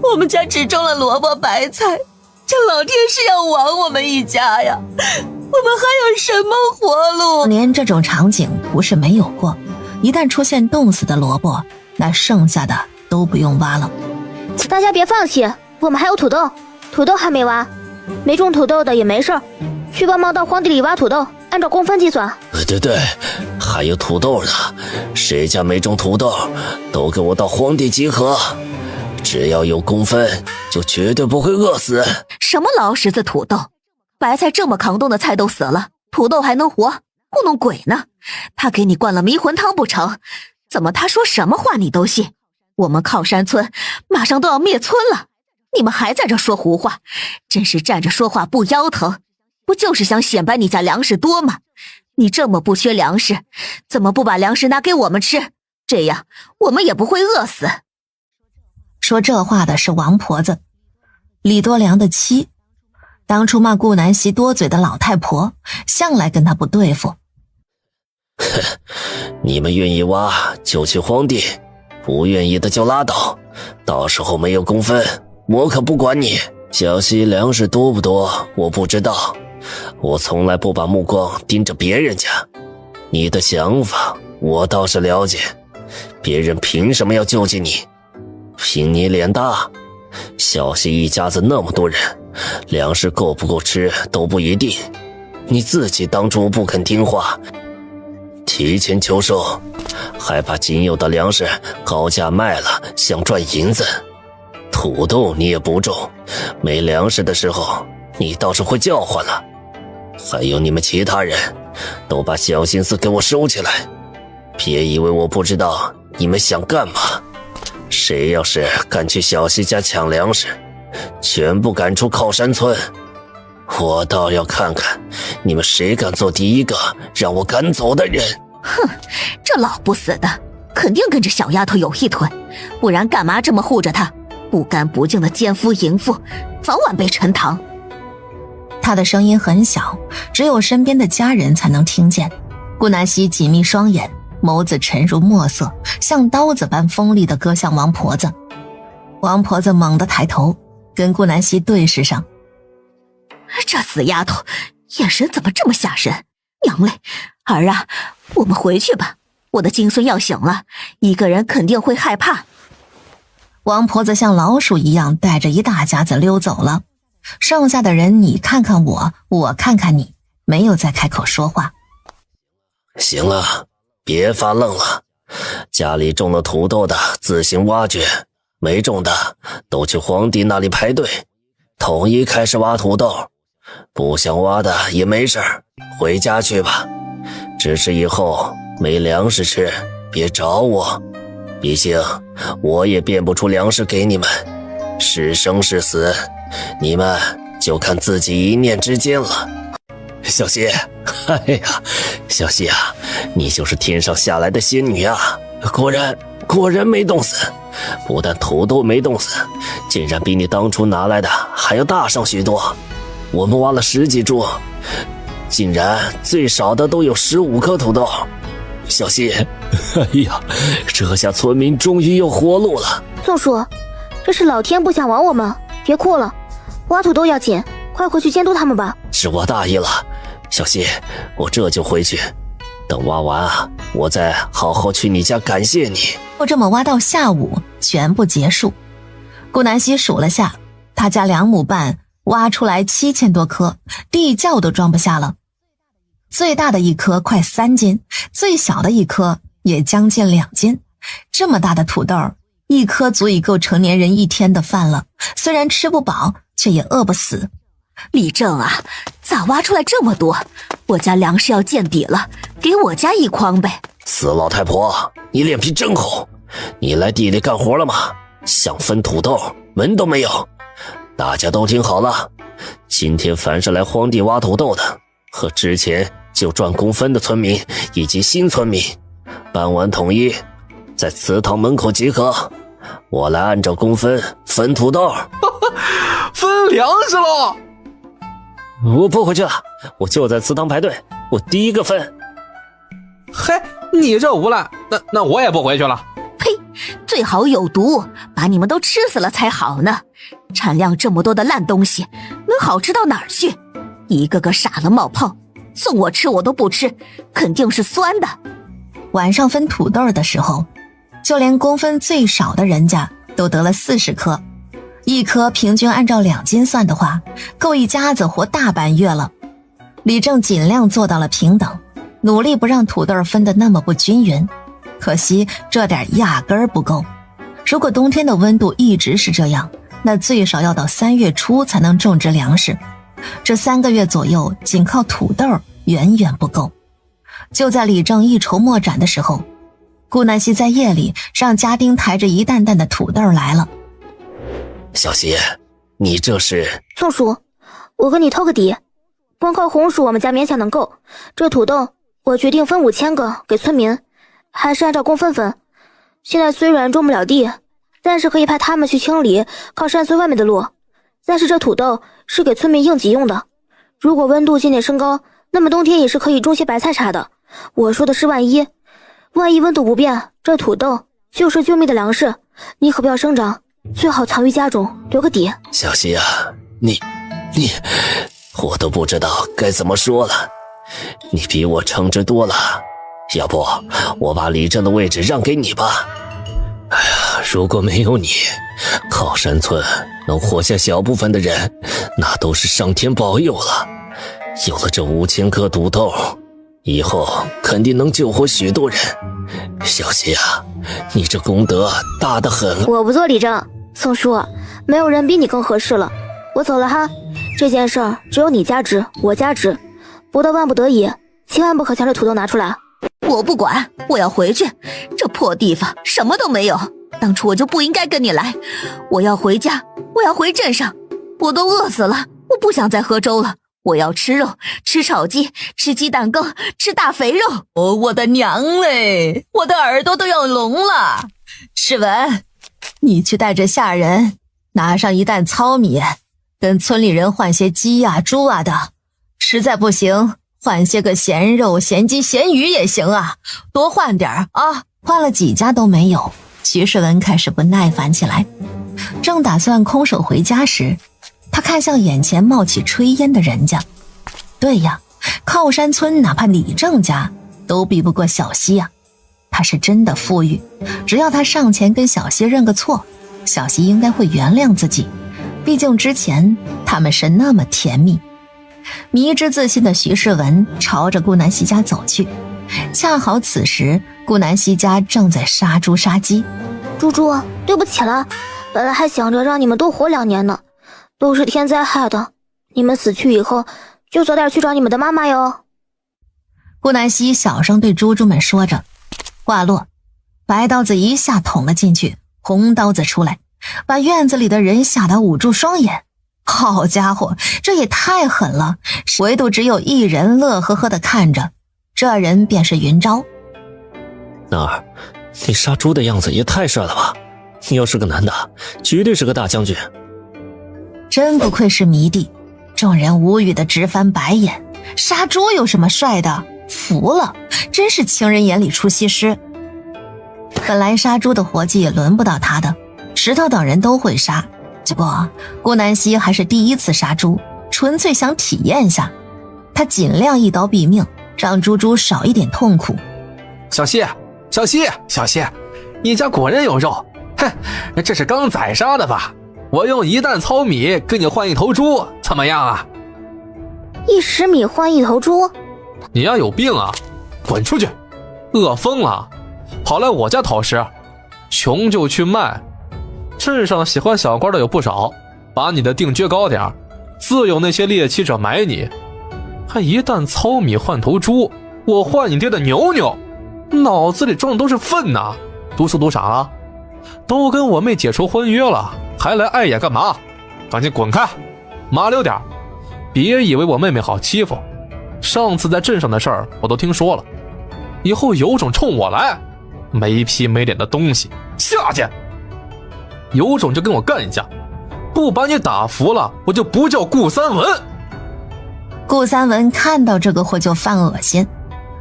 我们家只种了萝卜白菜，这老天是要亡我们一家呀，我们还有什么活路？连这种场景不是没有过，一旦出现冻死的萝卜，那剩下的都不用挖了。大家别放弃，我们还有土豆，土豆还没挖，没种土豆的也没事儿，去帮忙到荒地里挖土豆，按照公分计算。对，还有土豆呢，谁家没种土豆，都给我到荒地集合，只要有公分，就绝对不会饿死。什么老石子土豆，白菜这么抗冻的菜都死了，土豆还能活？糊弄鬼呢？他给你灌了迷魂汤不成？怎么他说什么话你都信？我们靠山村马上都要灭村了，你们还在这说胡话，真是站着说话不腰疼。不就是想显摆你家粮食多吗？你这么不缺粮食，怎么不把粮食拿给我们吃？这样我们也不会饿死。说这话的是王婆子，李多良的妻，当初骂顾南希多嘴的老太婆，向来跟他不对付。你们愿意挖就去荒地，不愿意的就拉倒，到时候没有公分，我可不管你。小溪粮食多不多我不知道，我从来不把目光盯着别人家，你的想法我倒是了解，别人凭什么要救济你？凭你脸大？小溪一家子那么多人，粮食够不够吃都不一定，你自己当初不肯听话，提前求售，还把仅有的粮食高价卖了，想赚银子。土豆你也不种，没粮食的时候你倒是会叫唤了。还有你们其他人，都把小心思给我收起来，别以为我不知道你们想干嘛。谁要是敢去小溪家抢粮食，全部赶出靠山村，我倒要看看你们谁敢做第一个让我赶走的人。哼，这老不死的肯定跟着小丫头有一腿，不然干嘛这么护着她？不干不净的奸夫淫妇，早晚被沉塘。他的声音很小，只有身边的家人才能听见。顾南希紧闭双眼，眸子沉入墨色，像刀子般锋利地割向王婆子。王婆子猛地抬头，跟顾南希对视上。这死丫头，眼神怎么这么吓人？娘嘞，儿啊，我们回去吧。我的金孙要醒了，一个人肯定会害怕。王婆子像老鼠一样带着一大家子溜走了，剩下的人你看看我，我看看你，没有再开口说话。行了，别发愣了，家里种了土豆的自行挖掘，没种的都去荒地那里排队，统一开始挖土豆。不想挖的也没事，回家去吧。只是以后没粮食吃别找我，毕竟我也变不出粮食给你们，是生是死你们就看自己一念之间了。小希，哎呀，小希啊，你就是天上下来的仙女啊，果然没冻死，不但土豆没冻死，竟然比你当初拿来的还要大上许多。我们挖了10几株，竟然最少的都有15颗土豆。小希，哎呀，这下村民终于有活路了。宋叔，这是老天不想亡我们，别哭了，挖土豆要紧，快回去监督他们吧。是我大意了，小希，我这就回去，等挖完啊，我再好好去你家感谢你。就这么挖到下午，全部结束。顾南希数了下，他家2亩半挖出来7000多颗，地窖都装不下了。最大的一颗快3斤，最小的一颗也将近2斤。这么大的土豆，一颗足以够成年人1天的饭了。虽然吃不饱，却也饿不死。李正啊，咋挖出来这么多？我家粮食要见底了，给我家1筐呗。死老太婆，你脸皮真厚，你来地里干活了吗？想分土豆，门都没有。大家都听好了，今天凡是来荒地挖土豆的，和之前就赚公分的村民以及新村民，傍晚统一在祠堂门口集合，我来按照公分分土豆。分粮食喽！我不回去了，我就在祠堂排队，我第一个分。嘿，你这无赖，那我也不回去了。呸！最好有毒，把你们都吃死了才好呢。产量这么多的烂东西，能好吃到哪儿去？一个个傻了冒泡，送我吃我都不吃，肯定是酸的。晚上分土豆的时候，就连公分最少的人家都得了40颗，一颗平均按照2斤算的话，够一家子活大半月了。李正尽量做到了平等，努力不让土豆分得那么不均匀，可惜这点压根儿不够。如果冬天的温度一直是这样，那最少要到3月初才能种植粮食，这3个月左右仅靠土豆远远不够。就在李正一筹莫展的时候，顾南希在夜里让家丁抬着一担担的土豆来了。小希，你这是？宋叔，我跟你掏个底，光靠红薯我们家勉强能够，这土豆我决定分5000个给村民，还是按照公分分。现在虽然种不了地，但是可以派他们去清理靠山村外面的路，但是这土豆是给村民应急用的，如果温度渐渐升高，那么冬天也是可以种些白菜啥的。我说的是万一温度不变，这土豆就是救命的粮食，你可不要声张，最好藏于家中，留个底。小希啊，你，我都不知道该怎么说了，你比我称职多了，要不我把李正的位置让给你吧。哎呀，如果没有你，靠山村能活下小部分的人，那都是上天保佑了。有了这5000颗土豆，以后肯定能救活许多人。小希啊，你这功德大得很。我不做李正，宋叔，没有人比你更合适了，我走了哈。这件事儿只有你加之，我加之，不到万不得已，千万不可将这土豆拿出来。我不管，我要回去。这破地方什么都没有，当初我就不应该跟你来。我要回家，我要回镇上，我都饿死了，我不想再喝粥了。我要吃肉，吃炒鸡，吃鸡蛋羹，吃大肥肉。哦，我的娘嘞，我的耳朵都要聋了。世文，你去带着下人拿上一担糙米，跟村里人换些鸡啊猪啊的，实在不行换些个咸肉咸鸡咸鱼也行啊，多换点啊。换了几家都没有，徐世文开始不耐烦起来。正打算空手回家时，他看向眼前冒起炊烟的人家。对呀，靠山村哪怕李正家都比不过小希呀。他是真的富裕，只要他上前跟小希认个错，小希应该会原谅自己，毕竟之前他们是那么甜蜜。迷之自信的徐世文朝着顾南希家走去，恰好此时顾南希家正在杀猪杀鸡。猪猪，对不起了，本来还想着让你们多活2年呢，都是天灾害的，你们死去以后就早点去找你们的妈妈哟。顾南希小声对猪猪们说着，话落，白刀子一下捅了进去，红刀子出来，把院子里的人吓得捂住双眼。好家伙，这也太狠了，唯独只有一人乐呵呵地看着，这人便是云昭。那儿，你杀猪的样子也太帅了吧，你要是个男的，绝对是个大将军。真不愧是迷弟，众人无语的直翻白眼，杀猪有什么帅的？服了，真是情人眼里出西施。本来杀猪的活计也轮不到他的，石头等人都会杀，结果顾南希还是第一次杀猪，纯粹想体验下。他尽量一刀毙命，让猪猪少一点痛苦。小希，你家果然有肉，哼，这是刚宰杀的吧？我用1担糙米跟你换1头猪，怎么样啊？10米换1头猪？你呀有病啊！滚出去！饿疯了，跑来我家讨食，穷就去卖。镇上喜欢小官的有不少，把你的腚撅高点，自有那些猎奇者买你。还1担糙米换头猪，我换你爹的牛牛，脑子里装的都是粪呐！读书读傻了？都跟我妹解除婚约了，还来碍眼干嘛？赶紧滚开，麻溜点，别以为我妹妹好欺负。上次在镇上的事儿我都听说了，以后有种冲我来，没皮没脸的东西，下去！有种就跟我干一架，不把你打服了，我就不叫顾三文。顾三文看到这个货就犯恶心，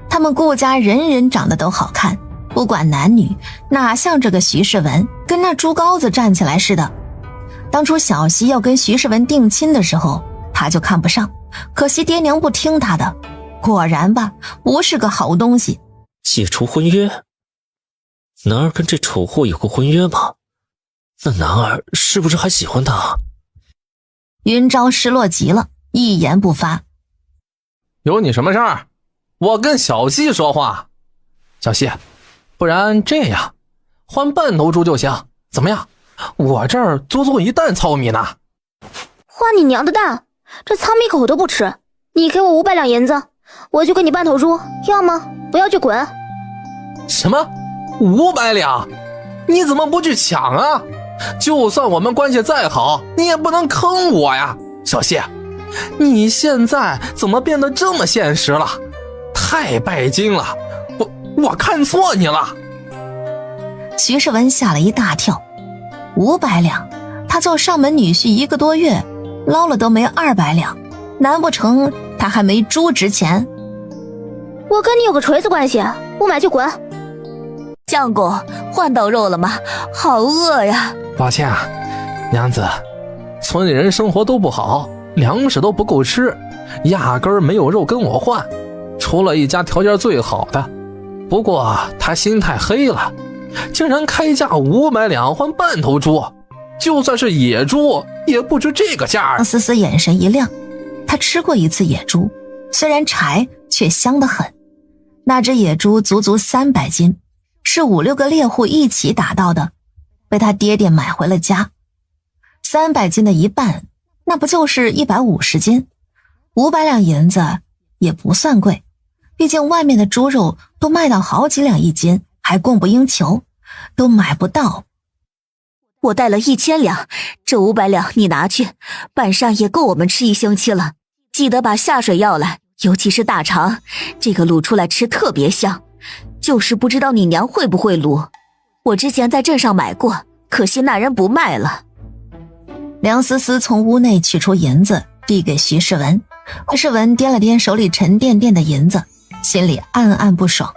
他们顾家人人长得都好看，不管男女，哪像这个徐世文，跟那猪羔子站起来似的。当初小溪要跟徐世文定亲的时候，他就看不上，可惜爹娘不听他的，果然吧，不是个好东西。解除婚约？男儿跟这丑货有过婚约吗？那男儿是不是还喜欢他？云昭失落极了，一言不发。有你什么事儿？我跟小溪说话。小溪，不然这样，换半头猪就行，怎么样？我这儿足足1担糙米呢。换你娘的蛋，这糙米狗都不吃。你给我500两银子，我就给你半头猪，要吗？不要就滚。什么？500两？你怎么不去抢啊？就算我们关系再好，你也不能坑我呀，小溪。你现在怎么变得这么现实了？太拜金了，我看错你了。徐世文吓了一大跳，500两，他做上门女婿1个多月，捞了都没200两，难不成他还没猪值钱？我跟你有个锤子关系，不买就滚。相公，换到肉了吗？好饿呀。抱歉啊，娘子，村里人生活都不好，粮食都不够吃，压根儿没有肉跟我换，除了一家条件最好的。不过他心太黑了，竟然开价500两换半头猪，就算是野猪也不值这个价。张思思眼神一亮，他吃过一次野猪，虽然柴却香得很。那只野猪足足300斤，是5、6个猎户一起打到的，被他爹爹买回了家。300斤的一半，那不就是150斤？500两银子也不算贵，毕竟外面的猪肉都卖到好几两一斤，还供不应求，都买不到。我带了1000两，这500两你拿去，半扇也够我们吃1星期了。记得把下水要来，尤其是大肠，这个卤出来吃特别香。就是不知道你娘会不会卤，我之前在镇上买过，可惜那人不卖了。梁思思从屋内取出银子递给徐世文，徐世文掂了掂手里沉甸甸的银子，心里暗暗不爽。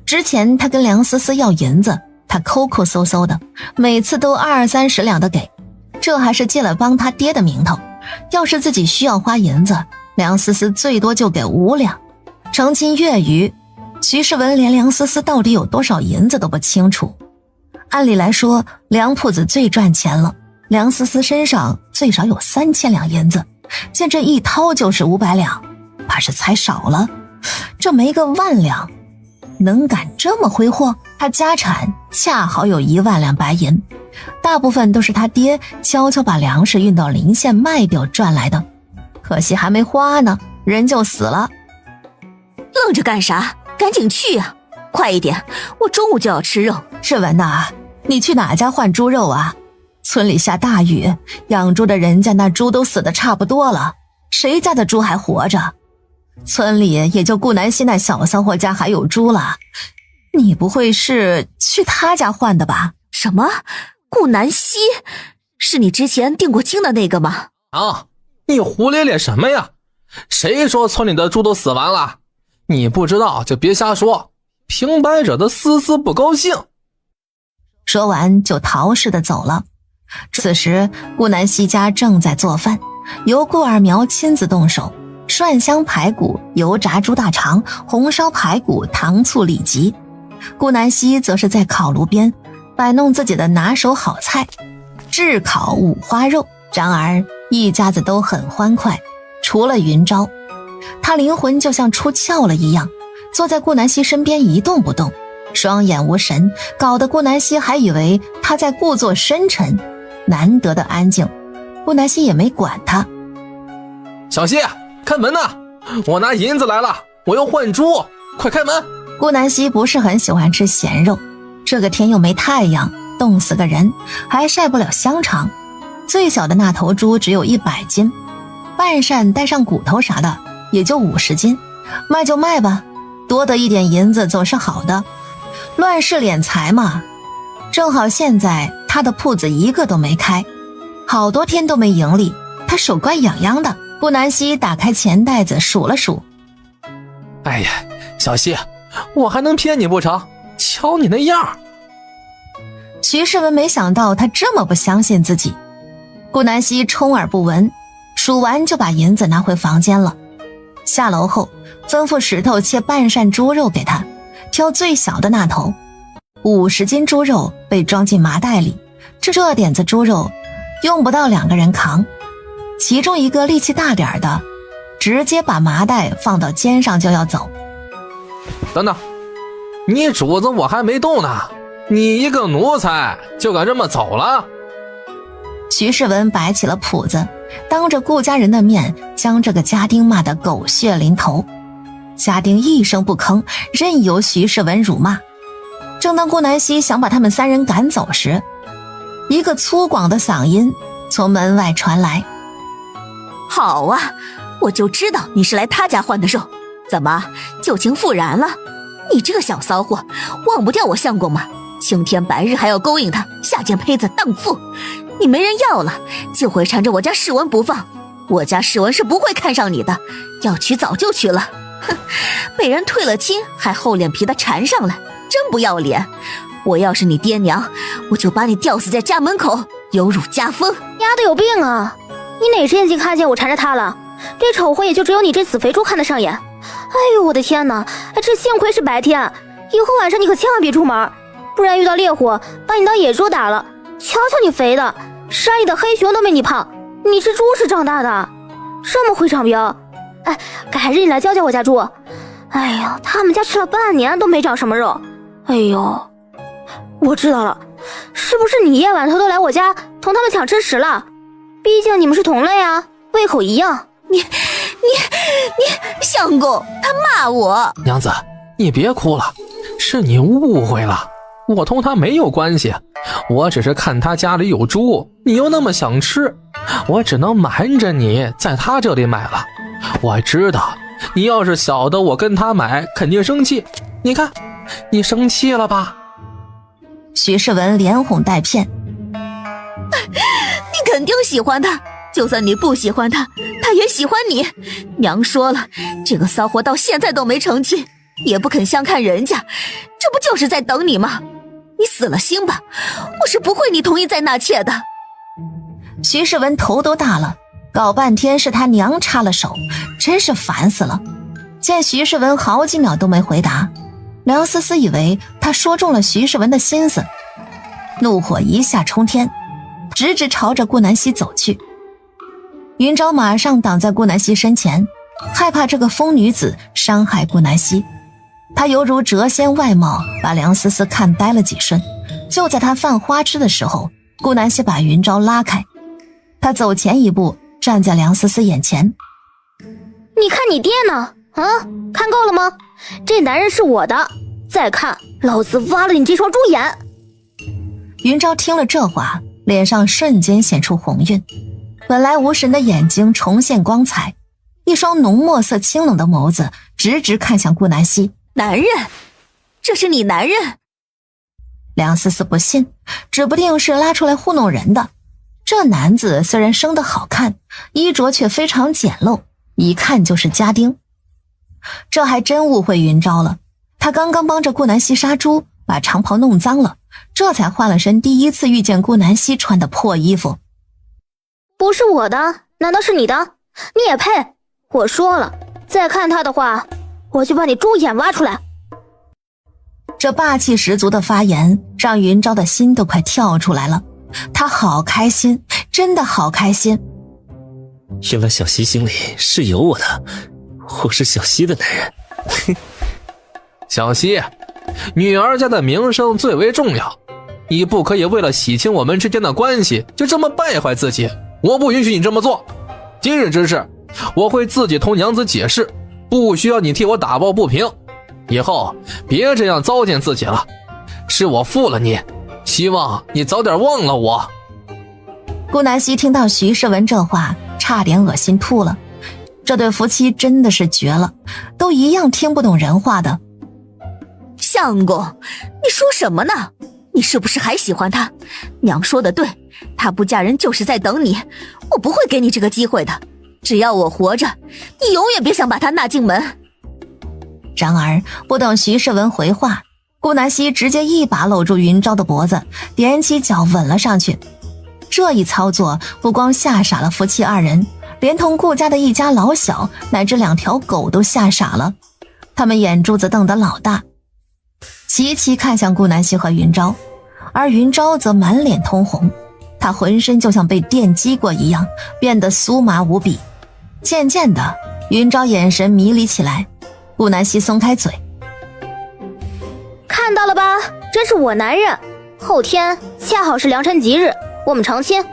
之前他跟梁思思要银子，他抠抠搜搜的，每次都20、30两的给，这还是借了帮他爹的名头。要是自己需要花银子，梁思思最多就给5两。成亲月余，徐世文连梁思思到底有多少银子都不清楚。按理来说，梁铺子最赚钱了，梁思思身上最少有3000两银子，见这一掏就是500两，怕是猜少了。这没个10000两，能敢这么挥霍？他家产恰好有1万两白银，大部分都是他爹悄悄把粮食运到临县卖掉赚来的，可惜还没花呢，人就死了。愣着干啥？赶紧去啊！快一点，我中午就要吃肉。世文呐，你去哪家换猪肉啊？村里下大雨，养猪的人家那猪都死得差不多了，谁家的猪还活着？村里也就顾南希那小骚货家还有猪了，你不会是去他家换的吧？什么？顾南希？是你之前订过亲的那个吗？啊，你胡咧咧什么呀？谁说村里的猪都死完了？你不知道就别瞎说，平白惹得思思不高兴。说完就逃似的走了。此时顾南希家正在做饭，由顾二苗亲自动手，涮香排骨、油炸猪大肠、红烧排骨、糖醋里脊。顾南希则是在烤炉边摆弄自己的拿手好菜，炙烤五花肉。然而一家子都很欢快，除了云昭，他灵魂就像出窍了一样，坐在顾南希身边一动不动，双眼无神，搞得顾南希还以为他在故作深沉。难得的安静，顾南希也没管他。小希，开门呐！我拿银子来了，我要换猪，快开门！顾南希不是很喜欢吃咸肉，这个天又没太阳，冻死个人，还晒不了香肠。最小的那头猪只有100斤，半扇带上骨头啥的也就50斤，卖就卖吧，多得一点银子总是好的。乱世敛财嘛。正好现在他的铺子一个都没开，好多天都没盈利，他手怪痒痒的。顾南希打开钱袋子数了数，哎呀，小希，我还能骗你不成？瞧你那样。徐世文没想到他这么不相信自己。顾南希充耳不闻，数完就把银子拿回房间了。下楼后吩咐石头切半扇猪肉给他，挑最小的那头。50斤猪肉被装进麻袋里，这点子猪肉用不到2个人扛。其中一个力气大点的直接把麻袋放到肩上就要走。等等，你主子我还没动呢，你一个奴才就敢这么走了？徐世文摆起了谱子，当着顾家人的面将这个家丁骂得狗血淋头。家丁一声不吭，任由徐世文辱骂。正当顾南希想把他们3人赶走时，一个粗犷的嗓音从门外传来：好啊，我就知道你是来他家换的肉，怎么旧情复燃了？你这个小骚货，忘不掉我相公吗？青天白日还要勾引他，下贱胚子荡妇！你没人要了，就会缠着我家世文不放。我家世文是不会看上你的，要娶早就娶了。哼，被人退了亲，还厚脸皮的缠上来，真不要脸！我要是你爹娘，我就把你吊死在家门口，有辱家风。丫的有病啊！你哪只眼睛看见我缠着他了？这丑货也就只有你这死肥猪看得上眼。哎呦我的天哪！这幸亏是白天，以后晚上你可千万别出门，不然遇到烈火把你当野猪打了。瞧瞧你肥的，山里的黑熊都没你胖，你是猪是长大的，这么会长膘。哎，改日你来教教我家猪。哎呀，他们家吃了半年都没长什么肉。哎呦，我知道了，是不是你夜晚偷偷来我家同他们抢吃食了？毕竟你们是同类啊，胃口一样。你相公他骂我。娘子，你别哭了，是你误会了，我同他没有关系，我只是看他家里有猪，你又那么想吃，我只能瞒着你在他这里买了。我知道你要是晓得我跟他买肯定生气，你看你生气了吧？徐世文连哄带骗，你肯定喜欢他，就算你不喜欢他，他也喜欢你。娘说了，这个骚货到现在都没成亲，也不肯相看人家，这不就是在等你吗？你死了心吧，我是不会你同意再纳妾的。徐世文头都大了，搞半天是他娘插了手，真是烦死了。见徐世文好几秒都没回答，梁思思以为他说中了徐世文的心思，怒火一下冲天，直直朝着顾南希走去。云昭马上挡在顾南希身前，害怕这个疯女子伤害顾南希。他犹如谪仙外貌，把梁思思看呆了几瞬。就在他犯花痴的时候，顾南希把云昭拉开，他走前一步，站在梁思思眼前。你看你爹呢？啊，看够了吗？这男人是我的，再看老子挖了你这双猪眼。云昭听了这话，脸上瞬间显出红晕，本来无神的眼睛重现光彩，一双浓墨色清冷的眸子直直看向顾南希。男人？这是你男人？梁思思不信，指不定是拉出来糊弄人的。这男子虽然生得好看，衣着却非常简陋，一看就是家丁。这还真误会云昭了，他刚刚帮着顾南希杀猪，把长袍弄脏了，这才换了身第一次遇见顾南希穿的破衣服。不是我的，难道是你的？你也配？我说了，再看他的话，我就把你猪眼挖出来。这霸气十足的发言让云昭的心都快跳出来了，他好开心，真的好开心。原来小希心里是有我的，我是小希的男人。小希，女儿家的名声最为重要，你不可以为了洗清我们之间的关系就这么败坏自己，我不允许你这么做。今日之事我会自己同娘子解释，不需要你替我打抱不平。以后别这样糟践自己了，是我负了你，希望你早点忘了我。顾南希听到徐世文这话，差点恶心吐了。这对夫妻真的是绝了，都一样听不懂人话的。相公，你说什么呢？你是不是还喜欢他？娘说的对，她不嫁人就是在等你，我不会给你这个机会的。只要我活着，你永远别想把她纳进门。然而不等徐世文回话，顾南希直接一把搂住云昭的脖子，踮起脚吻了上去。这一操作不光吓傻了夫妻二人，连同顾家的一家老小乃至2条狗都吓傻了，他们眼珠子瞪得老大，齐齐看向顾南希和云昭，而云昭则满脸通红，他浑身就像被电击过一样，变得酥麻无比。渐渐的，云昭眼神迷离起来。顾南希松开嘴，看到了吧，这是我男人，后天恰好是良辰吉日，我们成亲，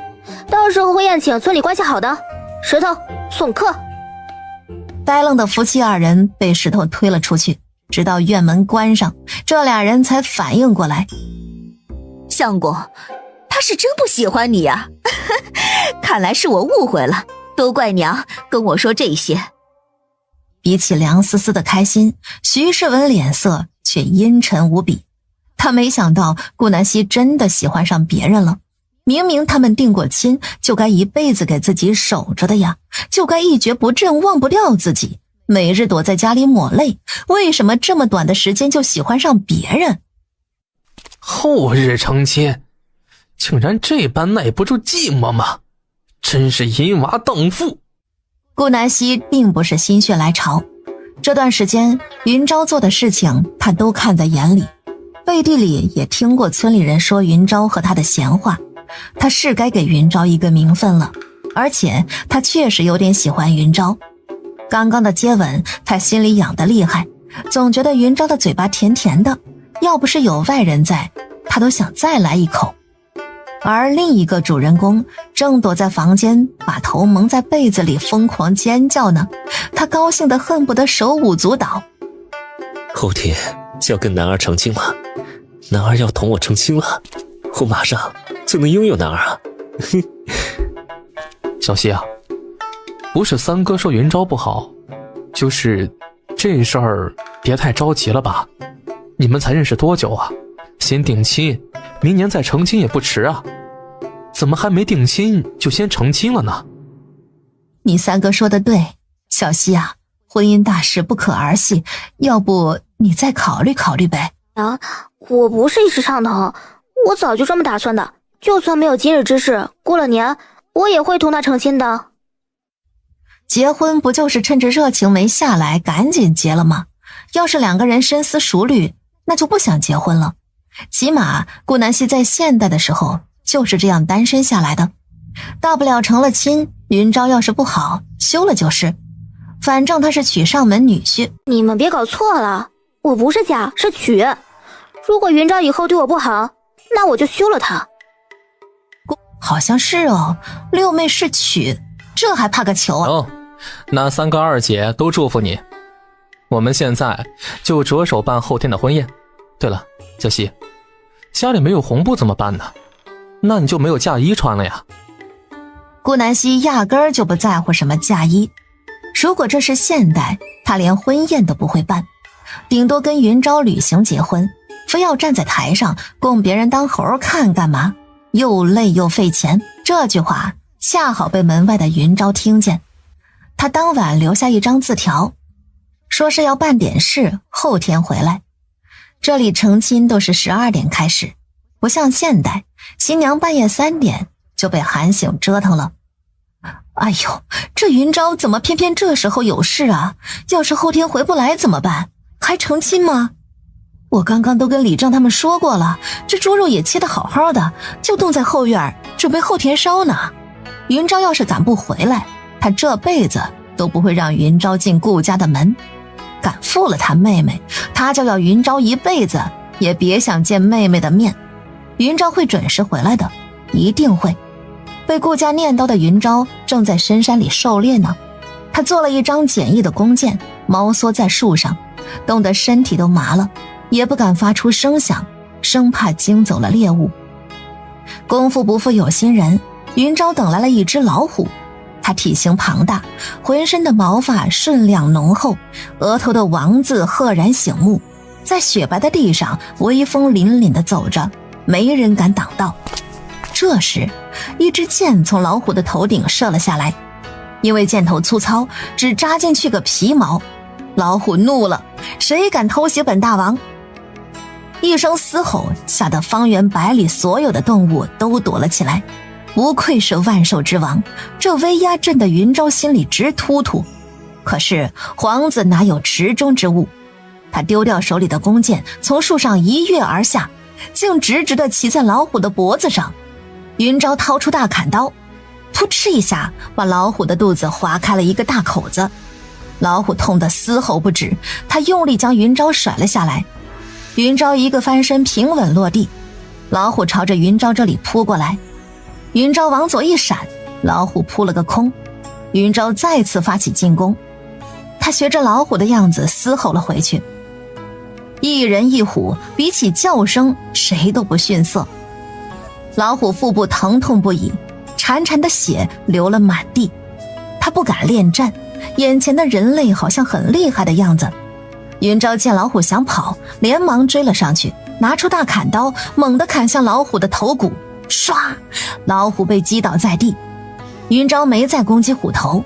到时候会宴请村里关系好的。石头送客。呆愣的夫妻二人被石头推了出去，直到院门关上，这俩人才反应过来。相公，他是真不喜欢你呀、看来是我误会了，都怪娘跟我说这些。比起凉丝丝的开心，徐世文脸色却阴沉无比。他没想到顾南希真的喜欢上别人了，明明他们定过亲，就该一辈子给自己守着的呀，就该一蹶不振，忘不掉自己，每日躲在家里抹泪，为什么这么短的时间就喜欢上别人？后日成亲，竟然这般耐不住寂寞吗？真是淫娃荡妇。顾南希并不是心血来潮，这段时间云昭做的事情他都看在眼里，背地里也听过村里人说云昭和他的闲话，他是该给云昭一个名分了，而且他确实有点喜欢云昭。刚刚的接吻他心里痒得厉害，总觉得云昭的嘴巴甜甜的，要不是有外人在，他都想再来一口。而另一个主人公正躲在房间，把头蒙在被子里疯狂尖叫呢，他高兴得恨不得手舞足蹈。后天就要跟男儿成亲了，男儿要同我成亲了，我马上就能拥有男儿啊！小希啊，不是三哥说云昭不好，就是这事儿别太着急了吧？你们才认识多久啊？先定亲，明年再成亲也不迟啊。怎么还没定亲就先成亲了呢？你三哥说的对，小希啊，婚姻大事不可儿戏，要不你再考虑考虑呗。啊，我不是一时上头，我早就这么打算的，就算没有今日之事，过了年我也会同他成亲的。结婚不就是趁着热情没下来赶紧结了吗？要是两个人深思熟虑，那就不想结婚了。起码顾南希在现代的时候就是这样单身下来的，大不了成了亲，云昭要是不好休了就是，反正他是娶上门女婿。你们别搞错了，我不是嫁是娶，如果云昭以后对我不好，那我就休了他。好像是哦，六妹是娶，这还怕个球啊！哦，那三哥二姐都祝福你，我们现在就着手办后天的婚宴。对了，小希，家里没有红布怎么办呢？那你就没有嫁衣穿了呀。顾南希压根儿就不在乎什么嫁衣，如果这是现代，他连婚宴都不会办，顶多跟云昭旅行结婚，非要站在台上供别人当猴看干嘛？又累又费钱。这句话恰好被门外的云昭听见，他当晚留下一张字条，说是要办点事，后天回来。这里成亲都是12点开始，不像现代，新娘半夜3点就被喊醒折腾了。哎呦，这云昭怎么偏偏这时候有事啊？要是后天回不来怎么办？还成亲吗？我刚刚都跟李正他们说过了，这猪肉也切得好好的，就冻在后院，准备后天烧呢。云昭要是赶不回来，他这辈子都不会让云昭进顾家的门。敢负了他妹妹，他就要云昭一辈子也别想见妹妹的面。云昭会准时回来的，一定会。被顾家念叨的云昭正在深山里狩猎呢，他做了一张简易的弓箭，猫缩在树上，冻得身体都麻了，也不敢发出声响，生怕惊走了猎物。功夫不负有心人，云昭等来了一只老虎。它体型庞大，浑身的毛发顺亮浓厚，额头的王字赫然醒目，在雪白的地上威风凛凛地走着，没人敢挡道。这时，一支箭从老虎的头顶射了下来，因为箭头粗糙，只扎进去个皮毛。老虎怒了，谁敢偷袭本大王？一声嘶吼，吓得方圆百里所有的动物都躲了起来。不愧是万兽之王，这威压震得云昭心里直突突。可是皇子哪有池中之物？他丢掉手里的弓箭，从树上一跃而下，竟直直地骑在老虎的脖子上。云昭掏出大砍刀，扑哧一下把老虎的肚子划开了一个大口子。老虎痛得嘶吼不止，他用力将云昭甩了下来。云昭一个翻身平稳落地，老虎朝着云昭这里扑过来。云昭往左一闪，老虎扑了个空。云昭再次发起进攻，他学着老虎的样子嘶吼了回去。一人一虎，比起叫声，谁都不逊色。老虎腹部疼痛不已，潺潺的血流了满地。他不敢恋战，眼前的人类好像很厉害的样子。云昭见老虎想跑，连忙追了上去，拿出大砍刀，猛地砍向老虎的头骨。唰，老虎被击倒在地。云昭没再攻击虎头，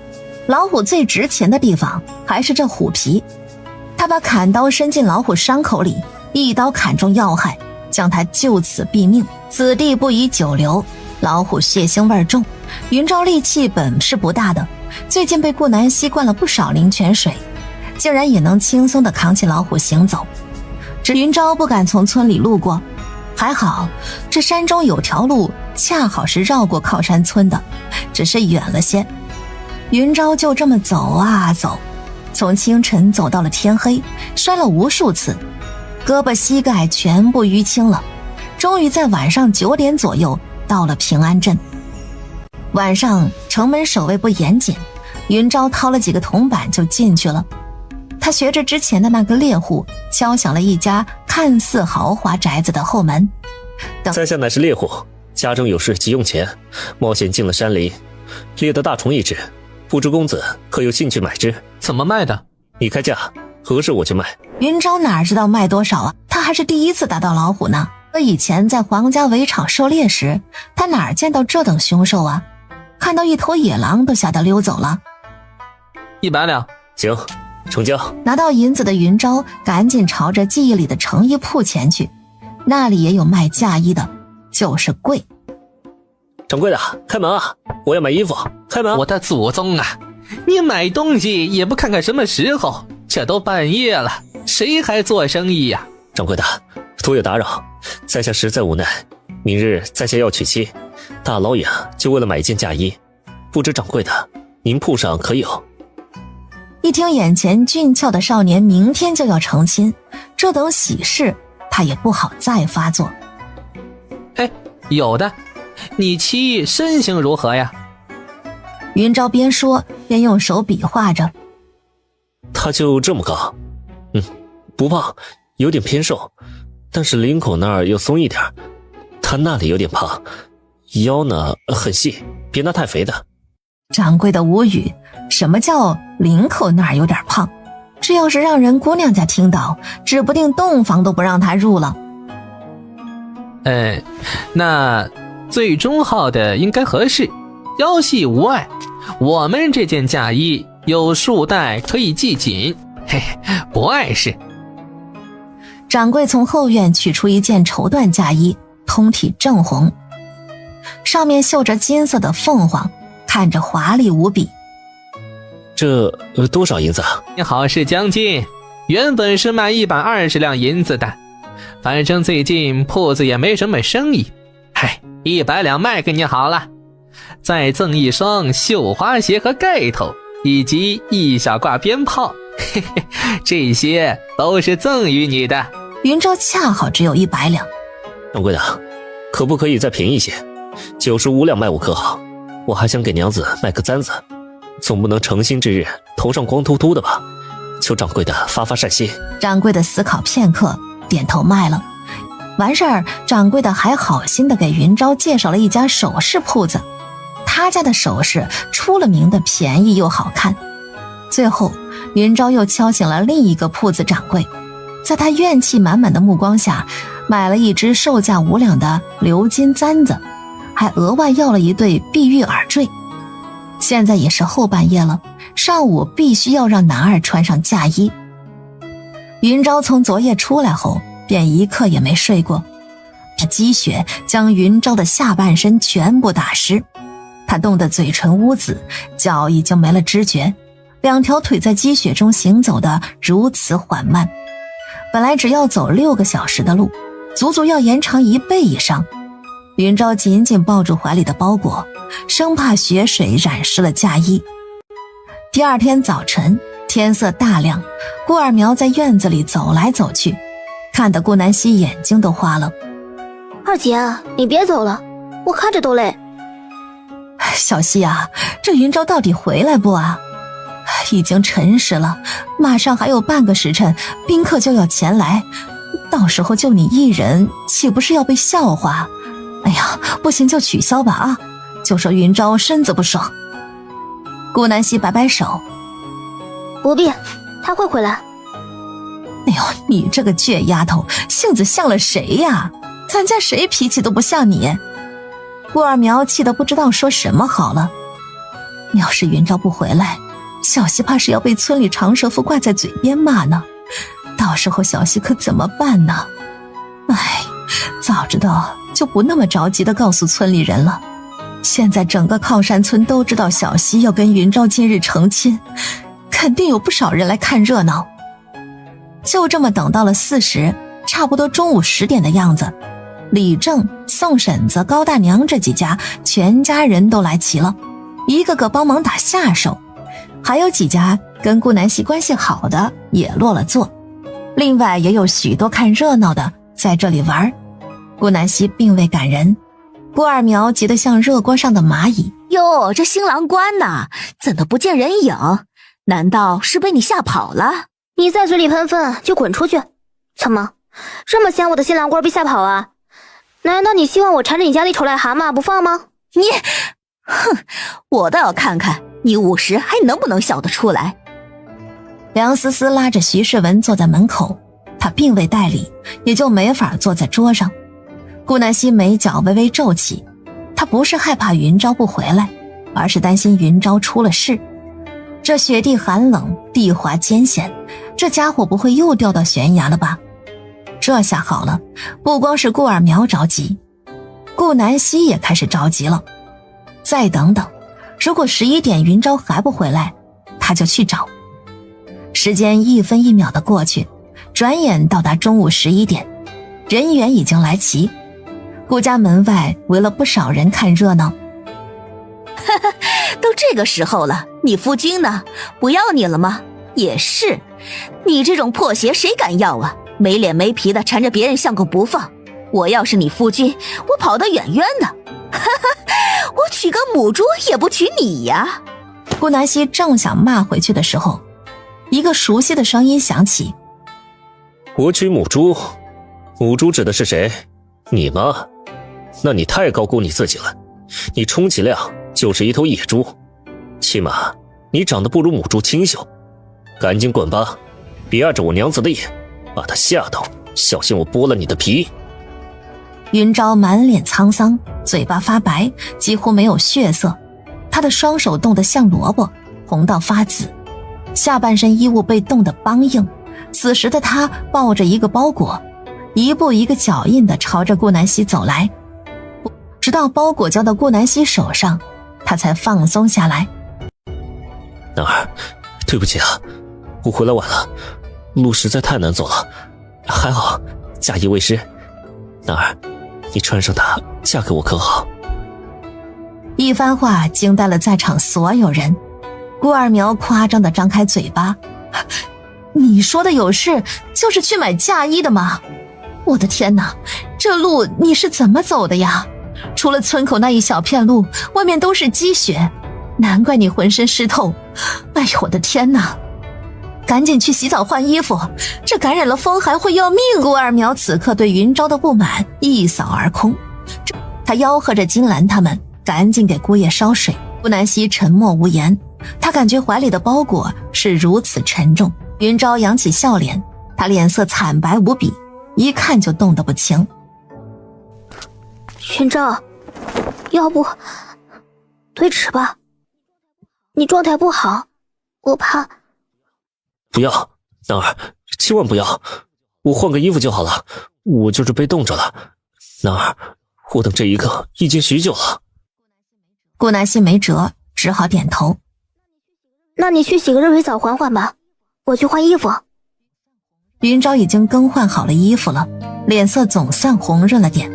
老虎最值钱的地方还是这虎皮。他把砍刀伸进老虎伤口里，一刀砍中要害，将它就此毙命。此地不宜久留，老虎血腥味重，云昭力气本是不大的，最近被顾南溪灌了不少灵泉水，竟然也能轻松地扛起老虎行走。只云昭不敢从村里路过，还好这山中有条路恰好是绕过靠山村的，只是远了些。云昭就这么走啊走，从清晨走到了天黑，摔了无数次，胳膊膝盖全部淤青了。终于在晚上9点左右到了平安镇。晚上城门守卫不严谨，云昭掏了几个铜板就进去了。他学着之前的那个猎户，敲响了一家看似豪华宅子的后门。在下乃是猎户，家中有事急用钱，冒险进了山林，猎得大虫一只，不知公子可有兴趣买之？怎么卖的？你开价，何时我去卖？云昭哪知道卖多少啊，他还是第一次打到老虎呢。以前在皇家围场狩猎时，他哪见到这等凶兽啊？看到一头野狼都吓得溜走了。100两。行，成交。拿到银子的云昭赶紧朝着记忆里的成衣铺前去，那里也有卖嫁衣的，就是贵。掌柜的，开门啊，我要买衣服，开门。我的祖宗啊，你买东西也不看看什么时候，这都半夜了，谁还做生意呀？掌柜的，多有打扰，在下实在无奈，明日在下要娶妻，大老远就为了买一件嫁衣，不知掌柜的您铺上可有？一听眼前俊俏的少年明天就要成亲，这等喜事他也不好再发作。哎，有的，你妻身形如何呀？云昭边说边用手比划着。他就这么高，不胖，有点偏瘦，但是领口那儿又松一点，他那里有点胖，腰呢很细，别拿太肥的。掌柜的无语，什么叫领口那儿有点胖？这要是让人姑娘家听到，指不定洞房都不让他入了。那最中号的应该合适，腰细无碍。我们这件嫁衣有束带可以系紧，嘿，不碍事。掌柜从后院取出一件绸缎嫁衣，通体正红，上面绣着金色的凤凰，看着华丽无比。这多少银子啊？你好事将近，原本是卖120两银子的，反正最近铺子也没什么生意，100两卖给你好了，再赠一双绣花鞋和盖头，以及一小挂鞭炮，嘿嘿，这些都是赠予你的。云昭恰好只有100两。掌柜的，可不可以再便宜些？95两卖我可好？我还想给娘子卖个簪子，总不能成亲之日头上光秃秃的吧？求掌柜的发发善心。掌柜的思考片刻，点头卖了。完事儿，掌柜的还好心的给云昭介绍了一家首饰铺子，他家的首饰出了名的便宜又好看。最后，云昭又敲醒了另一个铺子掌柜，在他怨气满满的目光下，买了一只售价无两的鎏金簪子，还额外要了一对碧玉耳坠。现在也是后半夜了，上午必须要让男二穿上嫁衣。云昭从昨夜出来后，便一刻也没睡过。积雪将云昭的下半身全部打湿，他冻得嘴唇乌紫，脚已经没了知觉，两条腿在积雪中行走的如此缓慢。本来只要走6个小时的路，足足要延长1倍以上。云昭紧紧抱住怀里的包裹，生怕雪水染湿了嫁衣。第二天早晨，天色大亮，顾二苗在院子里走来走去，看得顾南希眼睛都花了。二姐，你别走了，我看着都累。小希啊，这云昭到底回来不啊？已经辰时了，马上还有半个时辰，宾客就要前来，到时候就你一人，岂不是要被笑话？哎呀，不行就取消吧啊！就说云昭身子不爽。顾南希摆摆手，不必，他会回来。哎呦，你这个倔丫头，性子像了谁呀？咱家谁脾气都不像你。顾二苗气得不知道说什么好了。要是云昭不回来，小希怕是要被村里长舌妇挂在嘴边骂呢，到时候小希可怎么办呢？哎，早知道就不那么着急地告诉村里人了。现在整个靠山村都知道小希要跟云昭今日成亲，肯定有不少人来看热闹。就这么等到了4时，差不多中午10点的样子，李正、宋婶子、高大娘这几家全家人都来齐了，一个个帮忙打下手，还有几家跟顾南希关系好的也落了座，另外也有许多看热闹的在这里玩。顾南希并未赶人，顾二苗急得像热锅上的蚂蚁。哟，这新郎官呐，怎么不见人影？难道是被你吓跑了？你在嘴里喷粪就滚出去！怎么这么嫌我的新郎官被吓跑啊？难道你希望我缠着你家那丑癞蛤蟆不放吗？你，哼，我倒要看看你午时还能不能笑得出来。梁思思拉着徐世文坐在门口，她并未带礼，也就没法坐在桌上。顾南希眉角微微皱起，她不是害怕云昭不回来，而是担心云昭出了事。这雪地寒冷，地滑艰险，这家伙不会又掉到悬崖了吧？这下好了，不光是顾二苗着急，顾南希也开始着急了。再等等，如果11点云昭还不回来，他就去找。时间1分1秒的过去，转眼到达中午11点，人员已经来齐。顾家门外围了不少人看热闹。都这个时候了，你夫君呢？不要你了吗？也是，你这种破鞋谁敢要啊？没脸没皮的缠着别人像狗不放。我要是你夫君，我跑得远远的。我娶个母猪也不娶你呀！顾南希正想骂回去的时候，一个熟悉的声音响起：我娶母猪？母猪指的是谁？你吗？那你太高估你自己了，你充其量就是一头野猪，起码你长得不如母猪清秀。赶紧滚吧，别碍着我娘子的眼，把她吓到，小心我剥了你的皮。云昭满脸沧桑，嘴巴发白，几乎没有血色，他的双手冻得像萝卜，红到发紫，下半身衣物被冻得梆硬。此时的他抱着一个包裹，一步一个脚印地朝着顾南希走来，直到包裹交到顾南希手上，他才放松下来。男儿，对不起啊，我回来晚了，路实在太难走了，还好嫁衣未湿。男儿，你穿上它嫁给我可好？一番话惊呆了在场所有人。顾二苗夸张地张开嘴巴：你说的有事就是去买嫁衣的吗？我的天哪，这路你是怎么走的呀？除了村口那一小片路，外面都是积雪，难怪你浑身湿透。哎呦，我的天哪！赶紧去洗澡换衣服，这感染了风寒会要命。顾二苗此刻对云昭的不满一扫而空，他吆喝着金兰他们赶紧给姑爷烧水。顾南希沉默无言，他感觉怀里的包裹是如此沉重。云昭扬起笑脸，他脸色惨白无比，一看就冻得不轻。云昭，要不推迟吧？你状态不好，我怕。不要，男儿，千万不要，我换个衣服就好了，我就是被冻着了。男儿，我等这一刻已经许久了。顾南希没辙，只好点头。那你去洗个热水澡缓缓吧，我去换衣服。云昭已经更换好了衣服了，脸色总算红润了点，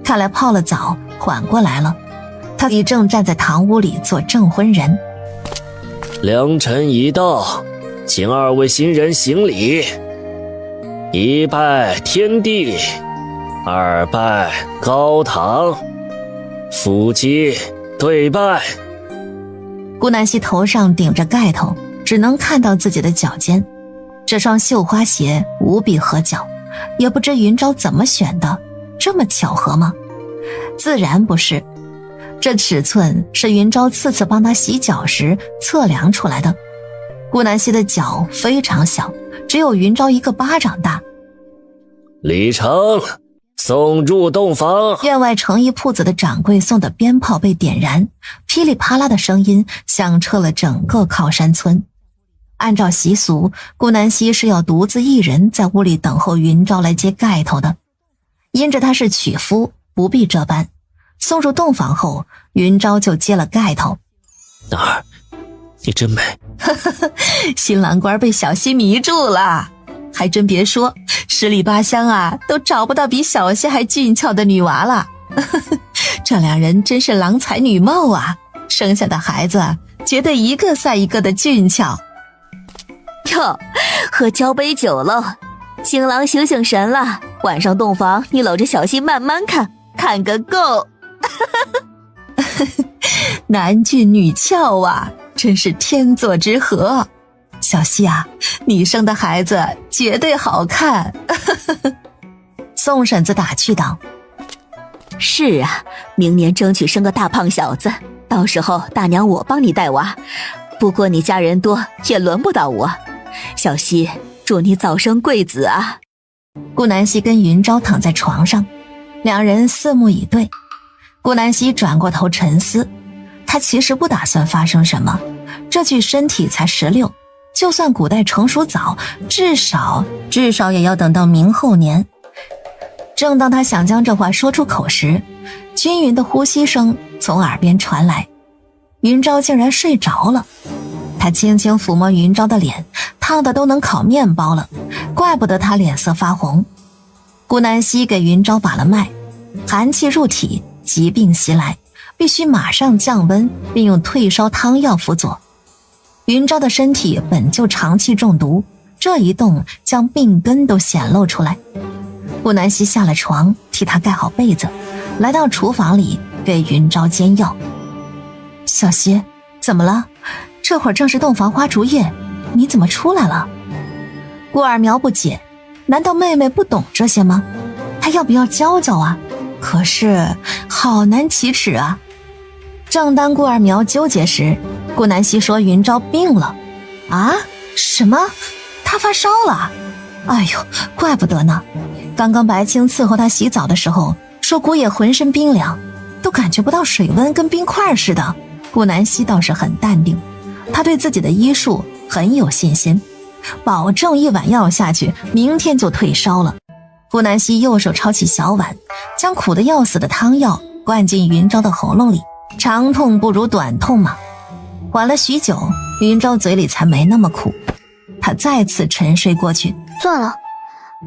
看来泡了澡缓过来了。他已正站在堂屋里做证婚人。良辰已到，请二位新人行礼。一拜天地，二拜高堂，夫妻对拜。顾南希头上顶着盖头，只能看到自己的脚尖，这双绣花鞋无比合脚，也不知云昭怎么选的，这么巧合吗？自然不是，这尺寸是云昭次次帮他洗脚时测量出来的。顾南希的脚非常小，只有云昭一个巴掌大。礼成，送入洞房。院外成衣铺子的掌柜送的鞭炮被点燃，噼里啪啦的声音响彻了整个靠山村。按照习俗，顾南希是要独自一人在屋里等候云昭来接盖头的，因着他是娶夫，不必这般。送入洞房后，云昭就接了盖头。男儿，你真美。新郎官被小溪迷住了，还真别说，10里8乡啊都找不到比小溪还俊俏的女娃了。这两人真是郎才女貌啊，生下的孩子绝对一个赛一个的俊俏。哟，喝交杯酒了，新郎醒醒神了，晚上洞房你搂着小溪慢慢看，看个够。男俊女俏啊，真是天作之合。小溪啊，你生的孩子绝对好看。宋婶子打趣道。是啊，明年争取生个大胖小子，到时候大娘我帮你带娃，不过你家人多也轮不到我。小溪，祝你早生贵子啊。顾南希跟云昭躺在床上，两人四目以对。顾南希转过头沉思，她其实不打算发生什么，这具身体才16，就算古代成熟早，至少也要等到明后年。正当她想将这话说出口时，均匀的呼吸声从耳边传来，云昭竟然睡着了。他轻轻抚摸云昭的脸，烫得都能烤面包了，怪不得他脸色发红。顾南希给云昭把了脉，寒气入体，疾病袭来，必须马上降温，并用退烧汤药辅佐。云昭的身体本就长期中毒，这一动将病根都显露出来。顾南希下了床，替他盖好被子，来到厨房里给云昭煎药。小希，怎么了？这会儿正是洞房花烛夜，你怎么出来了？顾二苗不解，难道妹妹不懂这些吗？她要不要教教啊？可是好难启齿啊。正当顾二苗纠结时，顾南希说云昭病了。啊？什么？她发烧了？哎呦，怪不得呢。刚刚白青伺候她洗澡的时候说姑爷浑身冰凉，都感觉不到水温，跟冰块似的。顾南希倒是很淡定，他对自己的医术很有信心，保证1碗药下去，明天就退烧了。顾南希右手抄起小碗，将苦得要死的汤药灌进云昭的喉咙里。长痛不如短痛嘛。缓了许久，云昭嘴里才没那么苦，他再次沉睡过去。算了，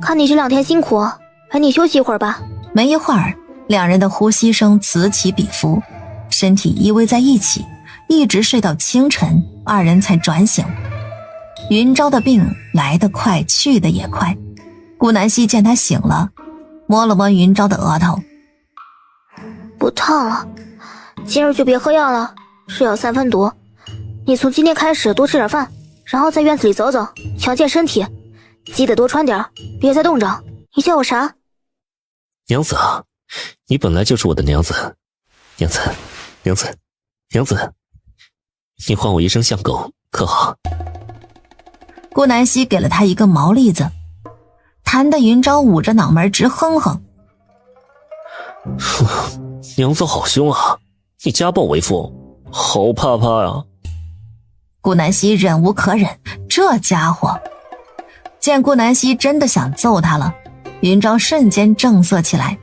看你这2天辛苦，陪你休息一会儿吧。没一会儿，两人的呼吸声此起彼伏，身体依偎在一起，一直睡到清晨，二人才转醒。云昭的病来得快，去得也快。顾南希见他醒了，摸了摸云昭的额头。不烫了，今儿就别喝药了，是药3分毒。你从今天开始多吃点饭，然后在院子里走走，强健身体。记得多穿点，别再冻着。你叫我啥？娘子啊，你本来就是我的娘子。娘子，娘子，娘子，你唤我一声相公可好？顾南希给了他一个毛栗子，弹的云昭捂着脑门直哼哼。娘子好凶啊！你家暴为父，好怕怕呀！顾南希忍无可忍，这家伙见顾南希真的想揍他了，云昭瞬间正色起来。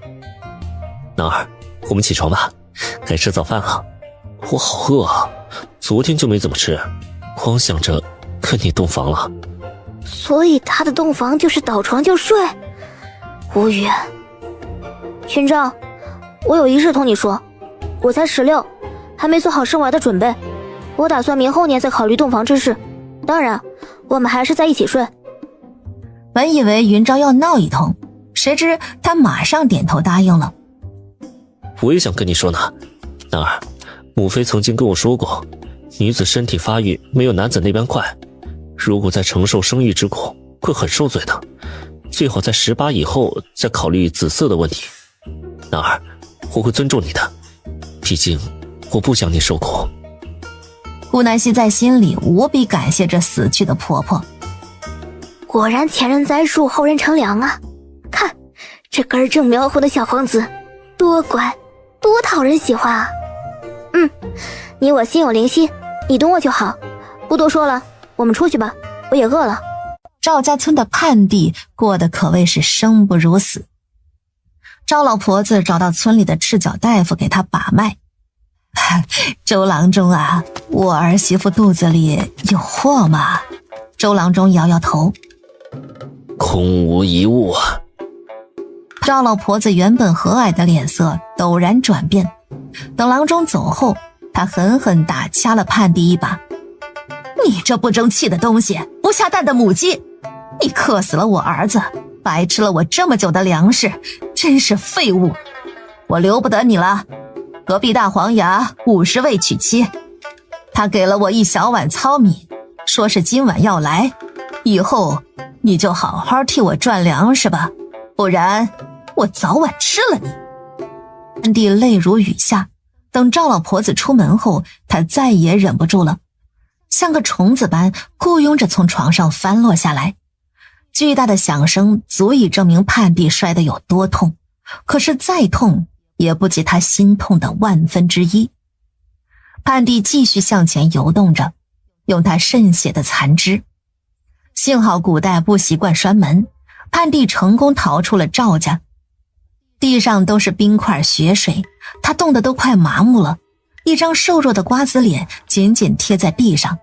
男儿，我们起床吧，该吃早饭了。我好饿啊，昨天就没怎么吃，光想着跟你洞房了。所以他的洞房就是倒床就睡？无语。群章，我有一事同你说，我才16，还没做好生娃的准备，我打算明后年再考虑洞房之事。当然，我们还是在一起睡。本以为云昭要闹一通，谁知他马上点头答应了。我也想跟你说呢，男儿，母妃曾经跟我说过，女子身体发育没有男子那般快，如果再承受生育之苦，会很受罪的。最好在18以后再考虑子嗣的问题。男儿，我会尊重你的，毕竟我不想你受苦。顾南希在心里无比感谢这死去的婆婆。果然前人栽树，后人乘凉啊！看这根正苗红的小皇子，多乖，多讨人喜欢啊！你我心有灵犀，你懂我就好。不多说了，我们出去吧，我也饿了。赵家村的盼帝过得可谓是生不如死。赵老婆子找到村里的赤脚大夫给他把脉。周郎中啊，我儿媳妇肚子里有货吗？周郎中摇摇头。空无一物啊。赵老婆子原本和蔼的脸色陡然转变，等郎中走后，他狠狠打掐了盼帝一把。你这不争气的东西，不下蛋的母鸡，你克死了我儿子，白吃了我这么久的粮食，真是废物！我留不得你了。隔壁大黄牙50位娶妻，他给了我1小碗糙米，说是今晚要来，以后你就好好替我赚粮食吧，不然我早晚吃了你。盼帝泪如雨下，等赵老婆子出门后，他再也忍不住了，像个虫子般雇佣着从床上翻落下来。巨大的响声足以证明盼帝摔得有多痛，可是再痛也不及他心痛的1/1000。盼帝继续向前游动着，用他渗血的残肢。幸好古代不习惯拴门，盼帝成功逃出了赵家。地上都是冰块血水，他冻得都快麻木了，一张瘦弱的瓜子脸紧紧贴在地上。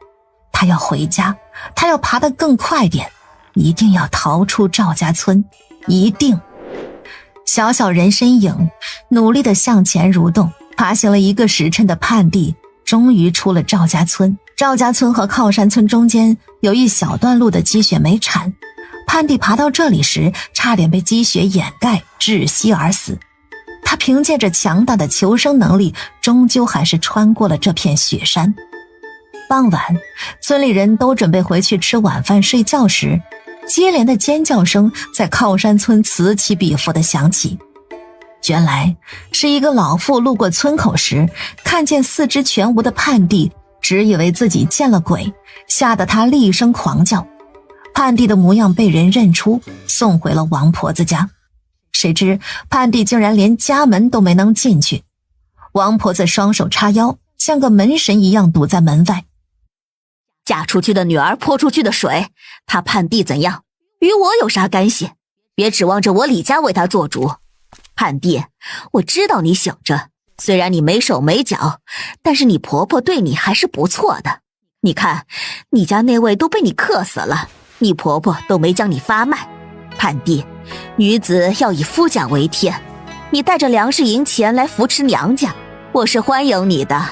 他要回家，他要爬得更快点，一定要逃出赵家村，一定。小小人身影努力地向前蠕动，爬行了1个时辰的盼帝终于出了赵家村。赵家村和靠山村中间有一小段路的积雪没铲，盼帝爬到这里时差点被积雪掩盖，窒息而死。他凭借着强大的求生能力，终究还是穿过了这片雪山。傍晚，村里人都准备回去吃晚饭睡觉时，接连的尖叫声在靠山村此起彼伏地响起。原来是一个老妇路过村口时，看见四肢全无的盼帝，只以为自己见了鬼，吓得他厉声狂叫。盼帝的模样被人认出，送回了王婆子家。谁知盼帝竟然连家门都没能进去，王婆子双手叉腰，像个门神一样堵在门外。嫁出去的女儿泼出去的水，他盼帝怎样，与我有啥干系？别指望着我李家为他做主。盼帝，我知道你醒着，虽然你没手没脚，但是你婆婆对你还是不错的。你看，你家那位都被你克死了，你婆婆都没将你发卖。盼帝，女子要以夫家为天，你带着粮食银钱来扶持娘家，我是欢迎你的。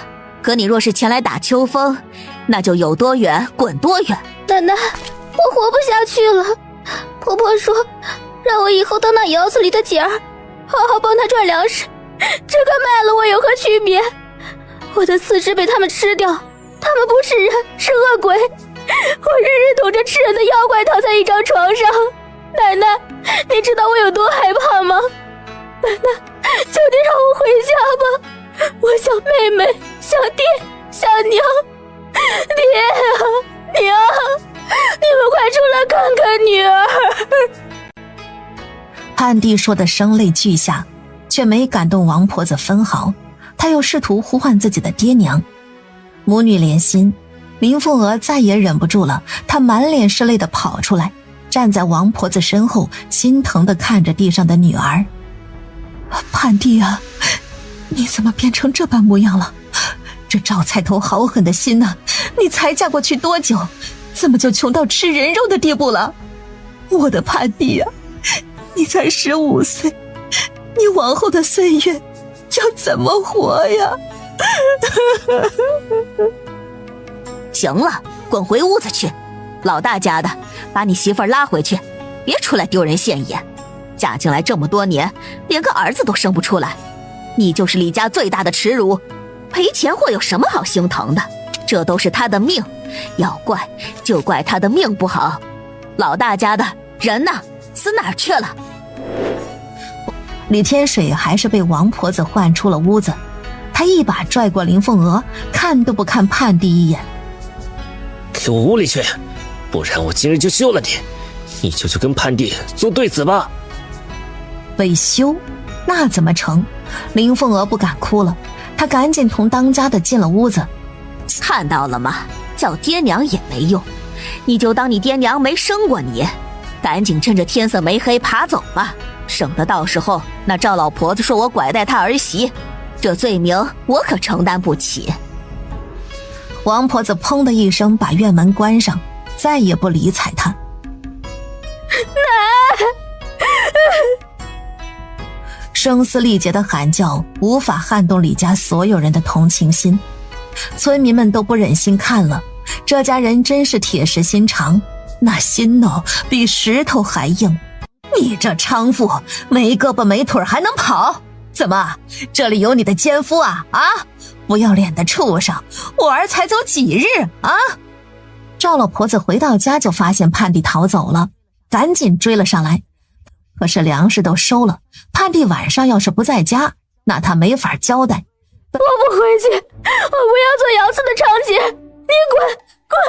可你若是前来打秋风，那就有多远滚多远。奶奶，我活不下去了。婆婆说让我以后当那窑子里的姐儿，好好帮她赚粮食，这跟卖了我有何区别？我的四肢被他们吃掉，他们不是人，是恶鬼，我日日同着吃人的妖怪躺在一张床上。奶奶，你知道我有多害怕吗？奶奶，求你让我回家吧！我想妹妹，想爹，想娘。爹，娘，你们快出来看看女儿！盼帝说的声泪俱下，却没感动王婆子分毫。他又试图呼唤自己的爹娘，母女连心。林凤娥再也忍不住了，她满脸是泪地跑出来，站在王婆子身后，心疼地看着地上的女儿。盼帝啊，你怎么变成这般模样了？这赵菜头好狠的心啊，你才嫁过去多久，怎么就穷到吃人肉的地步了？我的盼帝啊，你才15岁，你往后的岁月要怎么活呀？行了，滚回屋子去。老大家的，把你媳妇儿拉回去，别出来丢人现眼。嫁进来这么多年，连个儿子都生不出来，你就是李家最大的耻辱。赔钱货有什么好心疼的？这都是他的命，要怪就怪他的命不好。老大家的人呢？死哪儿去了？李天水还是被王婆子唤出了屋子，他一把拽过林凤娥，看都不看盼帝一眼。给我屋里去，不然我今日就休了你，你就去跟盼帝做对子吧。被休？那怎么成？林凤娥不敢哭了，她赶紧同当家的进了屋子。看到了吗？叫爹娘也没用，你就当你爹娘没生过你，赶紧趁着天色没黑爬走吧，省得到时候那赵老婆子说我拐带她儿媳，这罪名我可承担不起。王婆子砰的一声把院门关上，再也不理睬她。声嘶力竭的喊叫无法撼动李家所有人的同情心，村民们都不忍心看了，这家人真是铁石心肠，那心哦比石头还硬。你这娼妇，没胳膊没腿还能跑？怎么，这里有你的奸夫啊？不要脸的畜生，我儿才走几日啊？赵老婆子回到家就发现盼帝逃走了，赶紧追了上来。可是粮食都收了，盼帝晚上要是不在家，那他没法交代。我不回去，我不要做杨四的长姐，你滚啊！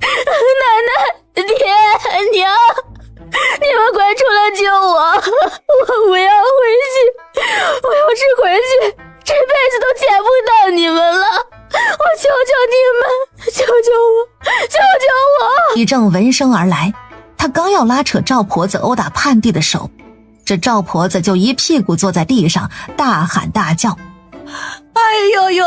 奶奶，爹娘，你们快出来救我！我不要回去，我要是回去，这辈子都见不到你们了。我求求你们，救救我，救救我！李正闻声而来，他刚要拉扯赵婆子殴打盼帝的手，这赵婆子就一屁股坐在地上，大喊大叫。哎呦呦，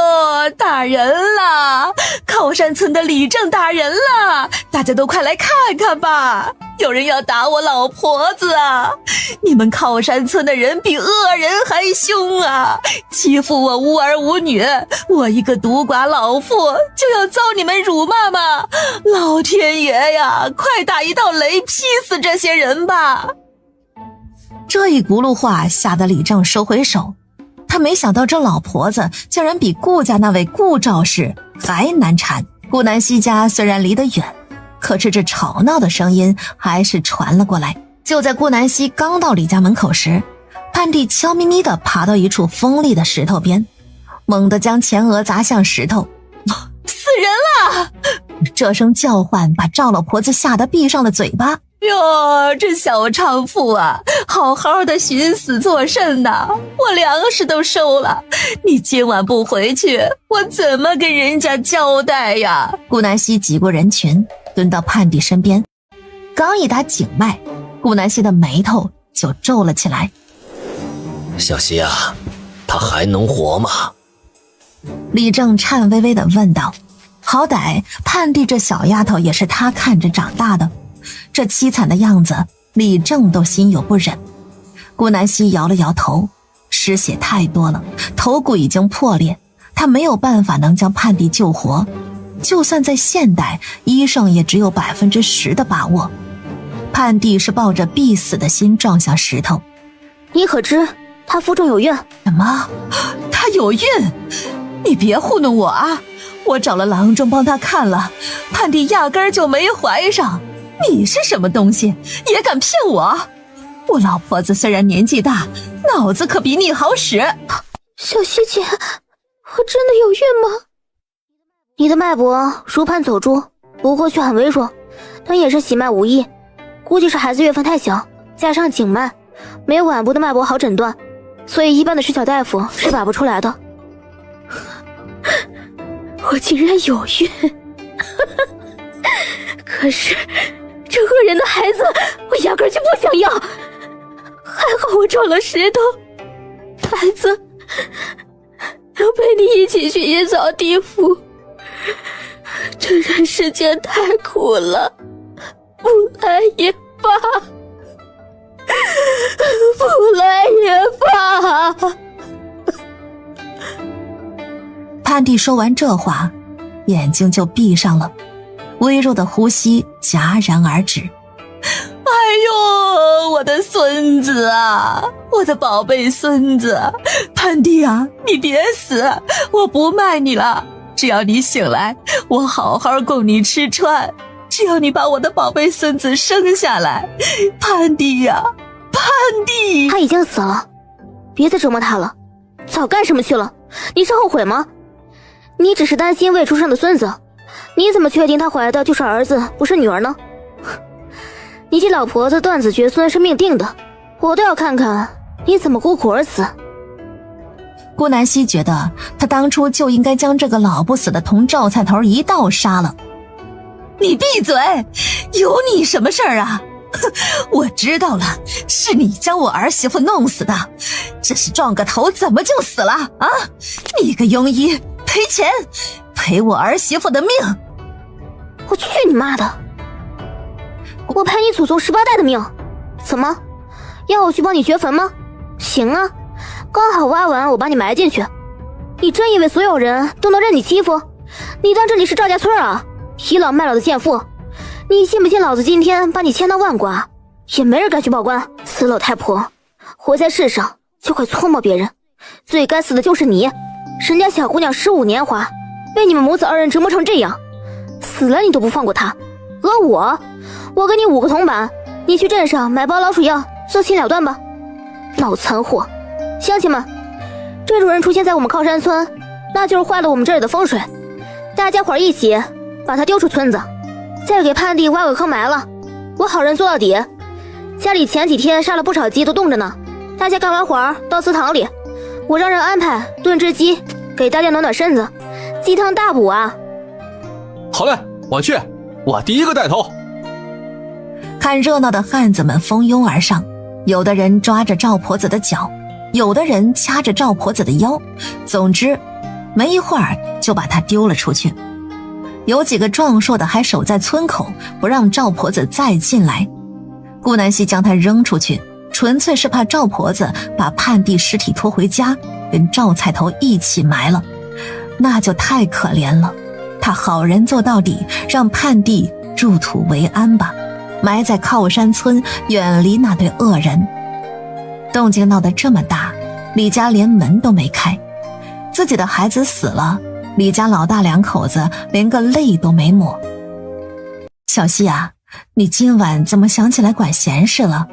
打人了！靠山村的李正打人了，大家都快来看看吧！有人要打我老婆子啊！你们靠山村的人比恶人还凶啊！欺负我无儿无女，我一个独寡老妇就要遭你们辱骂吗？老天爷呀，快打一道雷劈死这些人吧！这一轱辘话吓得李正收回手，他没想到这老婆子竟然比顾家那位顾赵氏还难缠。顾南希家虽然离得远，可是这吵闹的声音还是传了过来。就在顾南希刚到李家门口时，盼帝悄咪咪地爬到一处锋利的石头边，猛地将前额砸向石头。死人了！这声叫唤把赵老婆子吓得闭上了嘴巴。哟，这小娼妇啊，好好的寻死作甚呐！我粮食都收了，你今晚不回去，我怎么跟人家交代呀？顾南希挤过人群，蹲到盼帝身边，刚一打颈脉，顾南希的眉头就皱了起来。小希啊，她还能活吗？李正颤巍巍地问道。好歹盼帝这小丫头也是他看着长大的，这凄惨的样子，李正都心有不忍。顾南希摇了摇头，失血太多了，头骨已经破裂，他没有办法能将盼帝救活。就算在现代，医生也只有10%的把握。盼帝是抱着必死的心撞向石头。你可知他腹中有孕？什么？他有孕？你别糊弄我啊！我找了郎中帮他看了，盼帝压根儿就没怀上。你是什么东西，也敢骗我？我老婆子虽然年纪大，脑子可比你好使。小希姐，我真的有孕吗？你的脉搏如盘走珠，不过却很微弱，但也是喜脉无异，估计是孩子月份太小，加上颈脉，没有晚部的脉搏好诊断，所以一般的视角大夫是把不出来的。我竟然有孕，可是这恶人的孩子我压根就不想要，还好我撞了石头，孩子要陪你一起去阴曹地府。这人世间太苦了，不来也罢，不来也罢。盼帝说完这话，眼睛就闭上了，微弱的呼吸戛然而止。哎呦，我的孙子啊，我的宝贝孙子，盼帝啊，你别死，我不卖你了。只要你醒来，我好好供你吃穿。只要你把我的宝贝孙子生下来，盼帝呀，盼帝！他已经死了，别再折磨他了。早干什么去了？你是后悔吗？你只是担心未出生的孙子，你怎么确定他怀的就是儿子，不是女儿呢？你这老婆子断子绝孙是命定的，我都要看看你怎么孤苦而死。顾南希觉得他当初就应该将这个老不死的同赵菜头一道杀了。你闭嘴，有你什么事儿啊？我知道了，是你将我儿媳妇弄死的，这是撞个头怎么就死了啊？你个庸医，赔钱，赔我儿媳妇的命！我去你妈的！我赔你祖宗18代的命！怎么，要我去帮你掘坟吗？行啊，刚好挖完我把你埋进去。你真以为所有人都能任你欺负？你当这里是赵家村啊？倚老卖老的贱妇！你信不信老子今天把你千刀万剐，也没人敢去报官。死老太婆，活在世上就会搓磨别人，最该死的就是你。人家小姑娘15年华，被你们母子2人折磨成这样，死了你都不放过她。而我给你5个铜板，你去镇上买包老鼠药，自行了断吧。脑残货！乡亲们，这种人出现在我们靠山村，那就是坏了我们这里的风水。大家伙一起把他丢出村子，再给盼帝挖个坑埋了，我好人做到底。家里前几天杀了不少鸡都冻着呢，大家干完活到祠堂里，我让人安排炖只鸡，给大家暖暖身子，鸡汤大补啊。好嘞，我去，我第一个带头。看热闹的汉子们蜂拥而上，有的人抓着赵婆子的脚，有的人掐着赵婆子的腰，总之没一会儿就把她丢了出去。有几个壮硕的还守在村口，不让赵婆子再进来。顾南希将她扔出去，纯粹是怕赵婆子把盼帝尸体拖回家，跟赵菜头一起埋了，那就太可怜了。他好人做到底，让盼帝入土为安吧，埋在靠山村，远离那对恶人。动静闹得这么大，李家连门都没开。自己的孩子死了，李家老大2口子连个泪都没抹。小希啊，你今晚怎么想起来管闲事了？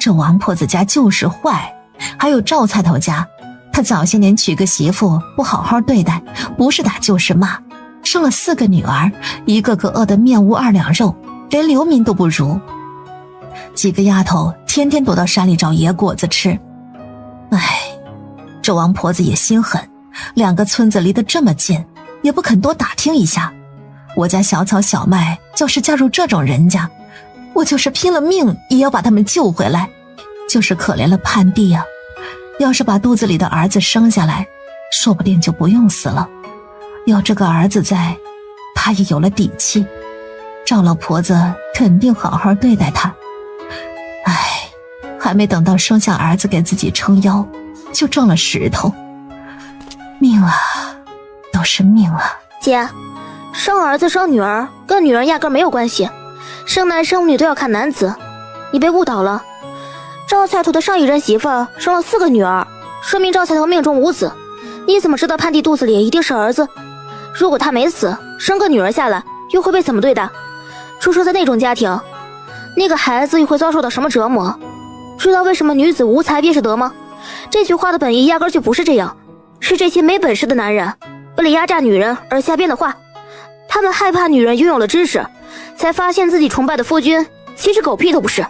这王婆子家就是坏，还有赵菜头家，他早些年娶个媳妇不好好对待，不是打就是骂，生了4个女儿，一个个饿得面无2两肉，连流民都不如。几个丫头天天躲到山里找野果子吃。唉，这王婆子也心狠，2个村子离得这么近，也不肯多打听一下。我家小草小麦要是嫁入这种人家，我就是拼了命也要把他们救回来。就是可怜了盼帝啊，要是把肚子里的儿子生下来，说不定就不用死了。有这个儿子在，他也有了底气，赵老婆子肯定好好对待他。唉，还没等到生下儿子给自己撑腰，就撞了石头。命啊，都是命啊。姐，生儿子生女儿跟女人压根没有关系，生男生女都要看男子，你被误导了。赵菜头的上一任媳妇生了4个女儿，说明赵菜头命中无子。你怎么知道盼帝肚子里一定是儿子？如果他没死，生个女儿下来，又会被怎么对待？出生在那种家庭，那个孩子又会遭受到什么折磨？知道为什么女子无才便是德吗？这句话的本意压根就不是这样，是这些没本事的男人为了压榨女人而瞎编的话。他们害怕女人拥有了知识，才发现自己崇拜的夫君其实狗屁都不是。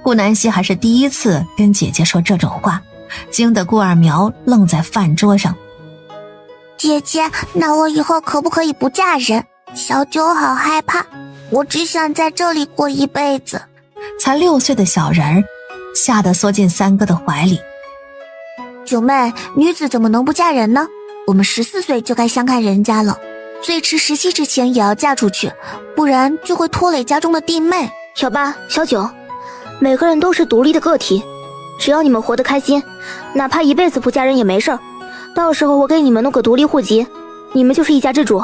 顾南希还是第一次跟姐姐说这种话，惊得顾二苗愣在饭桌上。姐姐，那我以后可不可以不嫁人？小九好害怕，我只想在这里过一辈子。才6岁的小人儿吓得缩进三哥的怀里。九妹，女子怎么能不嫁人呢？我们14岁就该相看人家了，最迟17之前也要嫁出去，不然就会拖累家中的弟妹。小八、小九，每个人都是独立的个体，只要你们活得开心，哪怕一辈子不嫁人也没事儿。到时候我给你们弄个独立户籍，你们就是一家之主。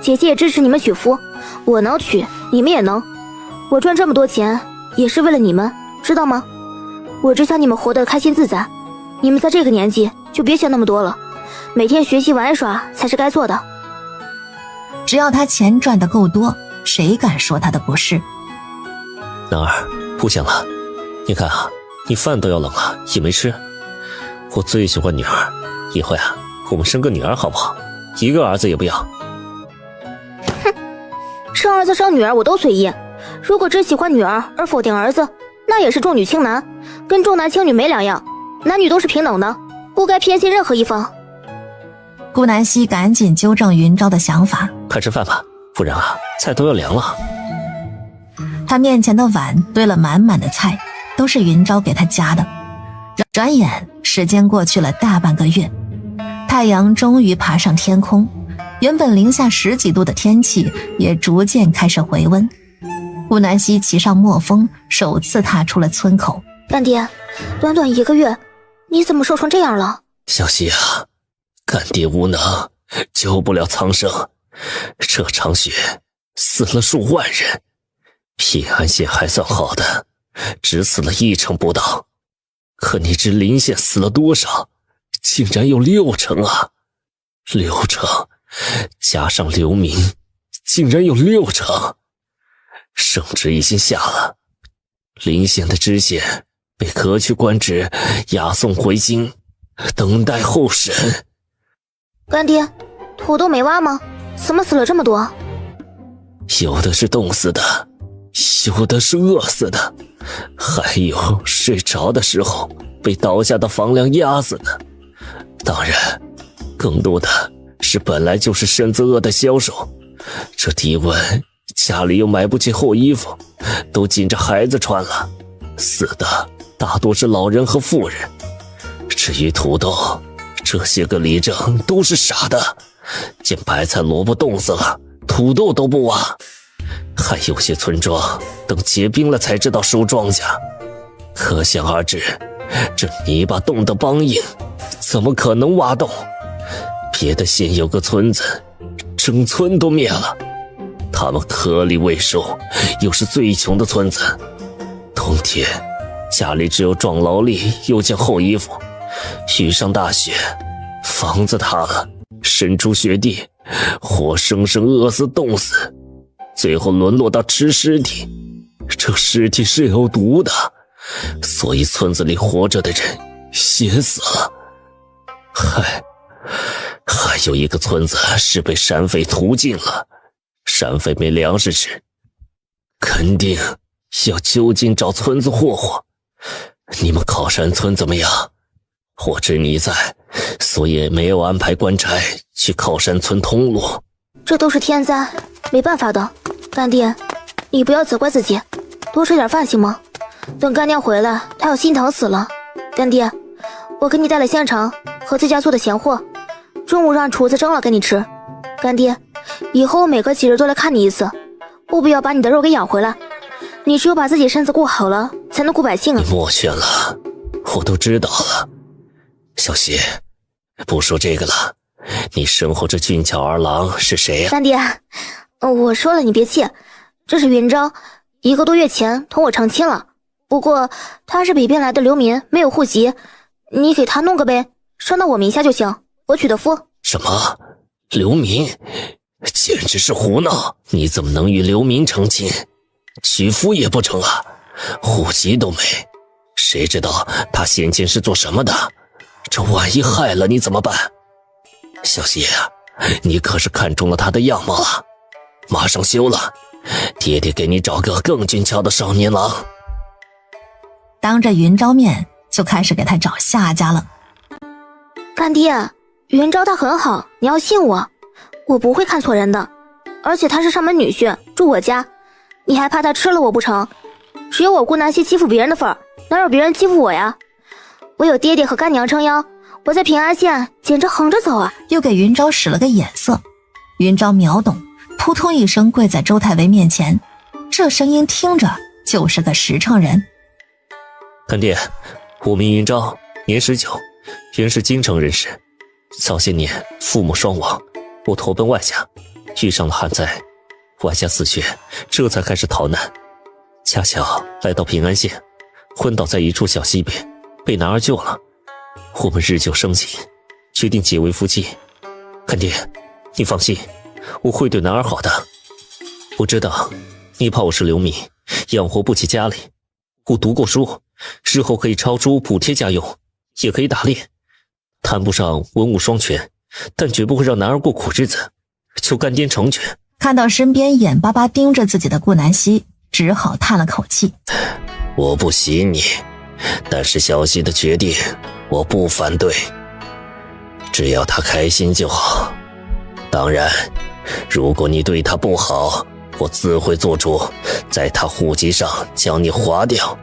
姐姐也支持你们娶夫，我能娶，你们也能。我赚这么多钱也是为了你们，知道吗？我只想你们活得开心自在。你们在这个年纪就别想那么多了，每天学习玩耍才是该做的。只要他钱赚得够多，谁敢说他的不是？男儿，不行了，你看啊，你饭都要冷了，也没吃。我最喜欢女儿，以后呀，我们生个女儿好不好？一个儿子也不要。哼，生儿子生女儿我都随意。如果只喜欢女儿而否定儿子，那也是重女轻男，跟重男轻女没两样。男女都是平等的，不该偏心任何一方。顾南希赶紧纠正云昭的想法，快吃饭吧，不然啊，菜都要凉了。他面前的碗堆了满满的菜，都是云昭给他夹的。转眼时间过去了大半个月，太阳终于爬上天空，原本零下10几度的天气也逐渐开始回温。顾南希骑上墨风，首次踏出了村口。干爹，短短1个月，你怎么瘦成这样了？小希啊，干爹无能，救不了苍生。这场雪死了数万人，平安县还算好的，只死了1成不到。可你知临县死了多少？竟然有6成啊！6成，加上流民，竟然有6成。圣旨已经下了，临县的知县被革去官职，押送回京，等待候审。干爹，土豆没挖吗？怎么死了这么多？有的是冻死的，有的是饿死的，还有睡着的时候被倒下的房梁压死的。当然，更多的是本来就是身子饿的消瘦，这低温家里又买不起厚衣服，都紧着孩子穿了。死的大多是老人和妇人。至于土豆，这些个里正都是傻的，见白菜萝卜冻死了，土豆都不挖。还有些村庄等结冰了才知道收庄稼，可想而知，这泥巴冻得梆硬，怎么可能挖洞？别的县有个村子，整村都灭了。他们颗粒未收，又是最穷的村子，冬天家里只有壮劳力又件厚衣服，遇上大雪，房子塌了，身处雪地，活生生饿死冻死，最后沦落到吃尸体。这尸体是有毒的，所以村子里活着的人也死了。还有一个村子是被山匪屠尽了，山匪没粮食吃，肯定要就近找村子霍霍。你们考山村怎么样？我知你在，所以没有安排官差去考山村通路。这都是天灾，没办法的。干爹，你不要责怪自己，多吃点饭行吗？等干娘回来，她要心疼死了。干爹，我给你带了香肠和自家做的咸货，中午让厨子蒸了给你吃。干爹，以后我每隔几日都来看你一次，务必要把你的肉给养回来。你只有把自己身子顾好了，才能顾百姓啊！你莫劝了，我都知道了。小希，不说这个了，你身后这俊俏儿郎是谁呀？干爹，我说了你别气，这是云昭，1个多月前同我成亲了。不过他是北边来的流民，没有户籍，你给他弄个呗，上到我名下就行，我娶的夫。什么？刘明，简直是胡闹！你怎么能与刘明成亲？娶夫也不成啊，户籍都没，谁知道他先前是做什么的？这万一害了你怎么办？小希啊，你可是看中了他的样貌啊！马上休了，爹爹给你找个更俊俏的少年郎。当着云昭面就开始给他找下家了。干爹，云昭他很好，你要信我，我不会看错人的。而且他是上门女婿，住我家，你还怕他吃了我不成？只有我顾南希欺负别人的份儿，哪有别人欺负我呀？我有爹爹和干娘撑腰，我在平安县简直横着走啊！又给云昭使了个眼色，云昭秒懂，扑通一声跪在周太尉面前，这声音听着就是个实诚人。干爹，我名云昭，年19，原是京城人士。早些年父母双亡，我投奔外家，遇上了旱灾，外家死绝，这才开始逃难。恰巧来到平安县，昏倒在一处小溪边，被男儿救了。我们日久生情，决定结为夫妻。干爹，你放心，我会对男儿好的。我知道你怕我是流民，养活不起家里。我读过书，日后可以抄书补贴家用，也可以打猎，谈不上文武双全，但绝不会让男儿过苦日子，求干爹成全。看到身边眼巴巴盯着自己的顾南希，只好叹了口气。我不喜你，但是小希的决定我不反对，只要她开心就好。当然，如果你对她不好，我自会做主在她户籍上将你划掉。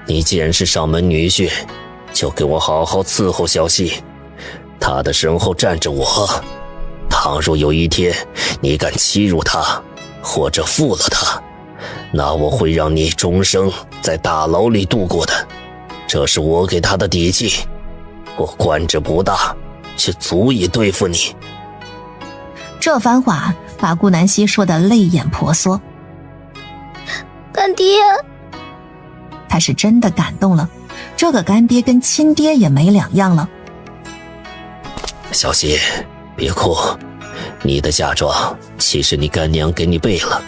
你既然是上门女婿，就给我好好伺候小希，她的身后站着我。倘若有一天你敢欺辱她，或者负了她，那我会让你终生在大牢里度过的。这是我给她的底气，我官职不大，却足以对付你。这番话把顾南希说得泪眼婆娑。干爹，他是真的感动了，这个干爹跟亲爹也没两样了。小希，别哭，你的嫁妆其实你干娘给你备了，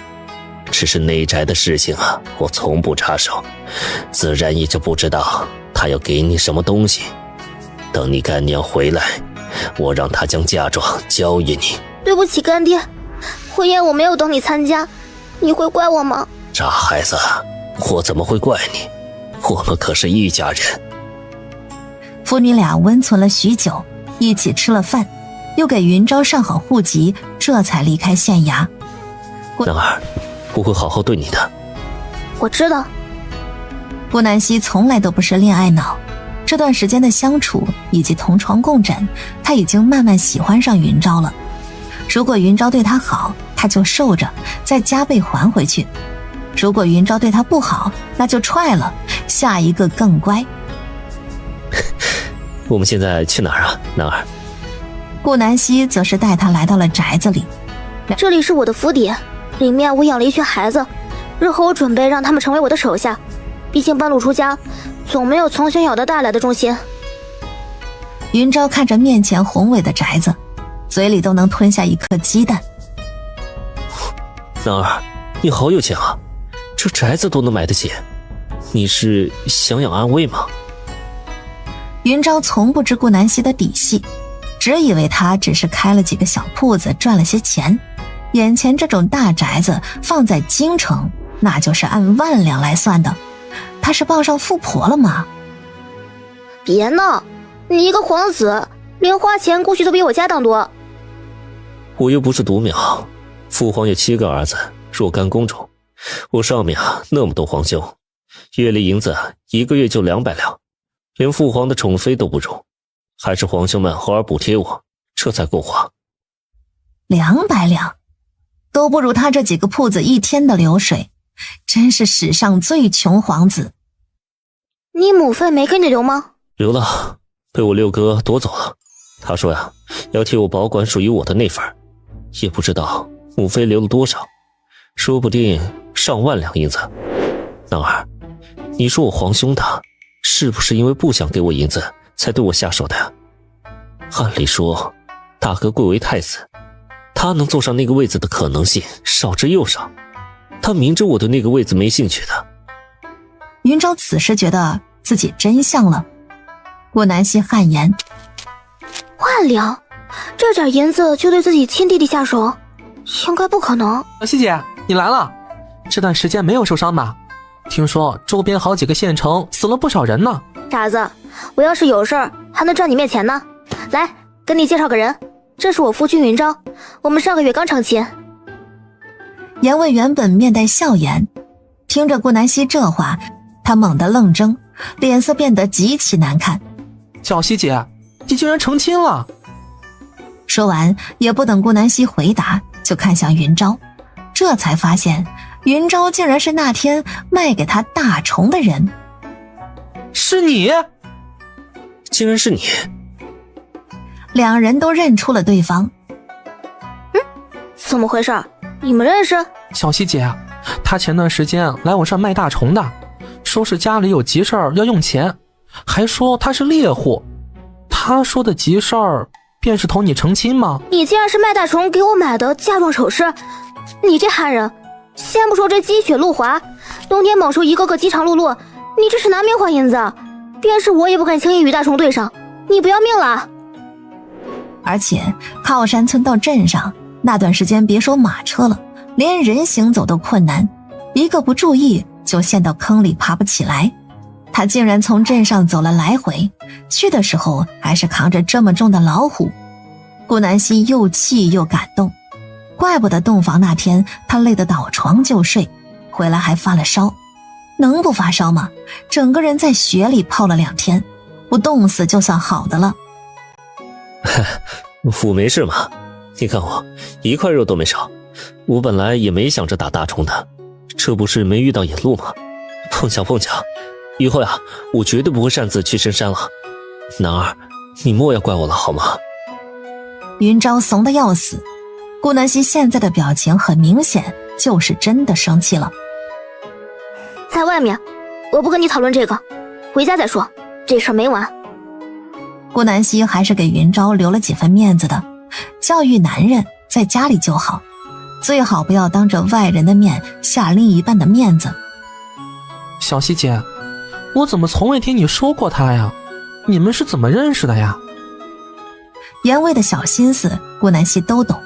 只是内宅的事情啊，我从不插手，自然也就不知道她要给你什么东西。等你干娘回来，我让她将嫁妆交予你。对不起干爹，婚宴我没有等你参加，你会怪我吗？傻孩子，我怎么会怪你？我们可是一家人。父女俩温存了许久，一起吃了饭，又给云昭上好户籍，这才离开县衙。男儿，我会好好对你的。我知道。顾南希从来都不是恋爱脑，这段时间的相处以及同床共枕，他已经慢慢喜欢上云昭了。如果云昭对他好，他就受着，再加倍还回去；如果云昭对他不好，那就踹了，下一个更乖。我们现在去哪儿啊，男儿？顾南希则是带他来到了宅子里。这里是我的府邸，里面我养了一群孩子，日后我准备让他们成为我的手下。毕竟半路出家，总没有从小养到大来的忠心。云昭看着面前宏伟的宅子，嘴里都能吞下一颗鸡蛋。男儿，你好有钱啊，这宅子都能买得起，你是想养安危吗？云昭从不知顾南希的底细，只以为他只是开了几个小铺子赚了些钱，眼前这种大宅子放在京城，那就是按万两来算的。他是傍上富婆了吗？别闹，你一个皇子，连花钱估计都比我家当多。我又不是独苗，父皇有7个儿子，若干公主，我上面那么多皇兄，月例银子1个月就200两，连父皇的宠妃都不如，还是皇兄们偶尔补贴我，这才够花。200两，都不如他这几个铺子一天的流水，真是史上最穷皇子。你母妃没给你留吗？留了，被我六哥夺走了。他说呀，要替我保管属于我的那份，也不知道母妃留了多少，说不定上万两银子。男儿，你说我皇兄他是不是因为不想给我银子才对我下手的呀？按理说大哥贵为太子，他能坐上那个位子的可能性少之又少。他明知我对那个位子没兴趣的。云昭此时觉得自己真相了。顾南希汗颜万两，这点银子就对自己亲弟弟下手，应该不可能。小希姐，你来了，这段时间没有受伤吧？听说周边好几个县城死了不少人呢。傻子，我要是有事儿还能赚你面钱呢。来，跟你介绍个人，这是我夫君云昭，我们上个月刚成亲。严卫原本面带笑颜，听着顾南希这话，他猛地愣怔，脸色变得极其难看。小希姐，你竟然成亲了！说完也不等顾南希回答，就看向云昭，这才发现云昭竟然是那天卖给他大虫的人。是你？竟然是你！两人都认出了对方。怎么回事？你们认识？小希姐，她前段时间来我这儿卖大虫的，说是家里有急事儿要用钱，还说她是猎户。她说的急事儿便是同你成亲吗？你竟然是卖大虫给我买的嫁妆首饰！你这汉人，先不说这积雪路滑，冬天猛兽一个个饥肠辘辘，你这是拿命换银子，便是我也不敢轻易与大虫对上，你不要命了！而且靠山村到镇上那段时间，别说马车了，连人行走都困难，一个不注意就陷到坑里爬不起来。他竟然从镇上走了来回，去的时候还是扛着这么重的老虎。顾南希又气又感动，怪不得洞房那天他累得倒床就睡，回来还发了烧。能不发烧吗？整个人在雪里泡了2天，不冻死就算好的了。我没事嘛，你看我一块肉都没少。我本来也没想着打大虫的，这不是没遇到野鹿吗？碰巧碰巧，以后呀，我绝对不会擅自去深山了。男儿，你莫要怪我了好吗？云昭怂得要死，顾南希现在的表情很明显就是真的生气了。在外面，我不跟你讨论这个，回家再说，这事儿没完。顾南希还是给云昭留了几分面子的，教育男人在家里就好，最好不要当着外人的面下另一半的面子。小希姐，我怎么从未听你说过他呀？你们是怎么认识的呀？严卫的小心思顾南希都懂，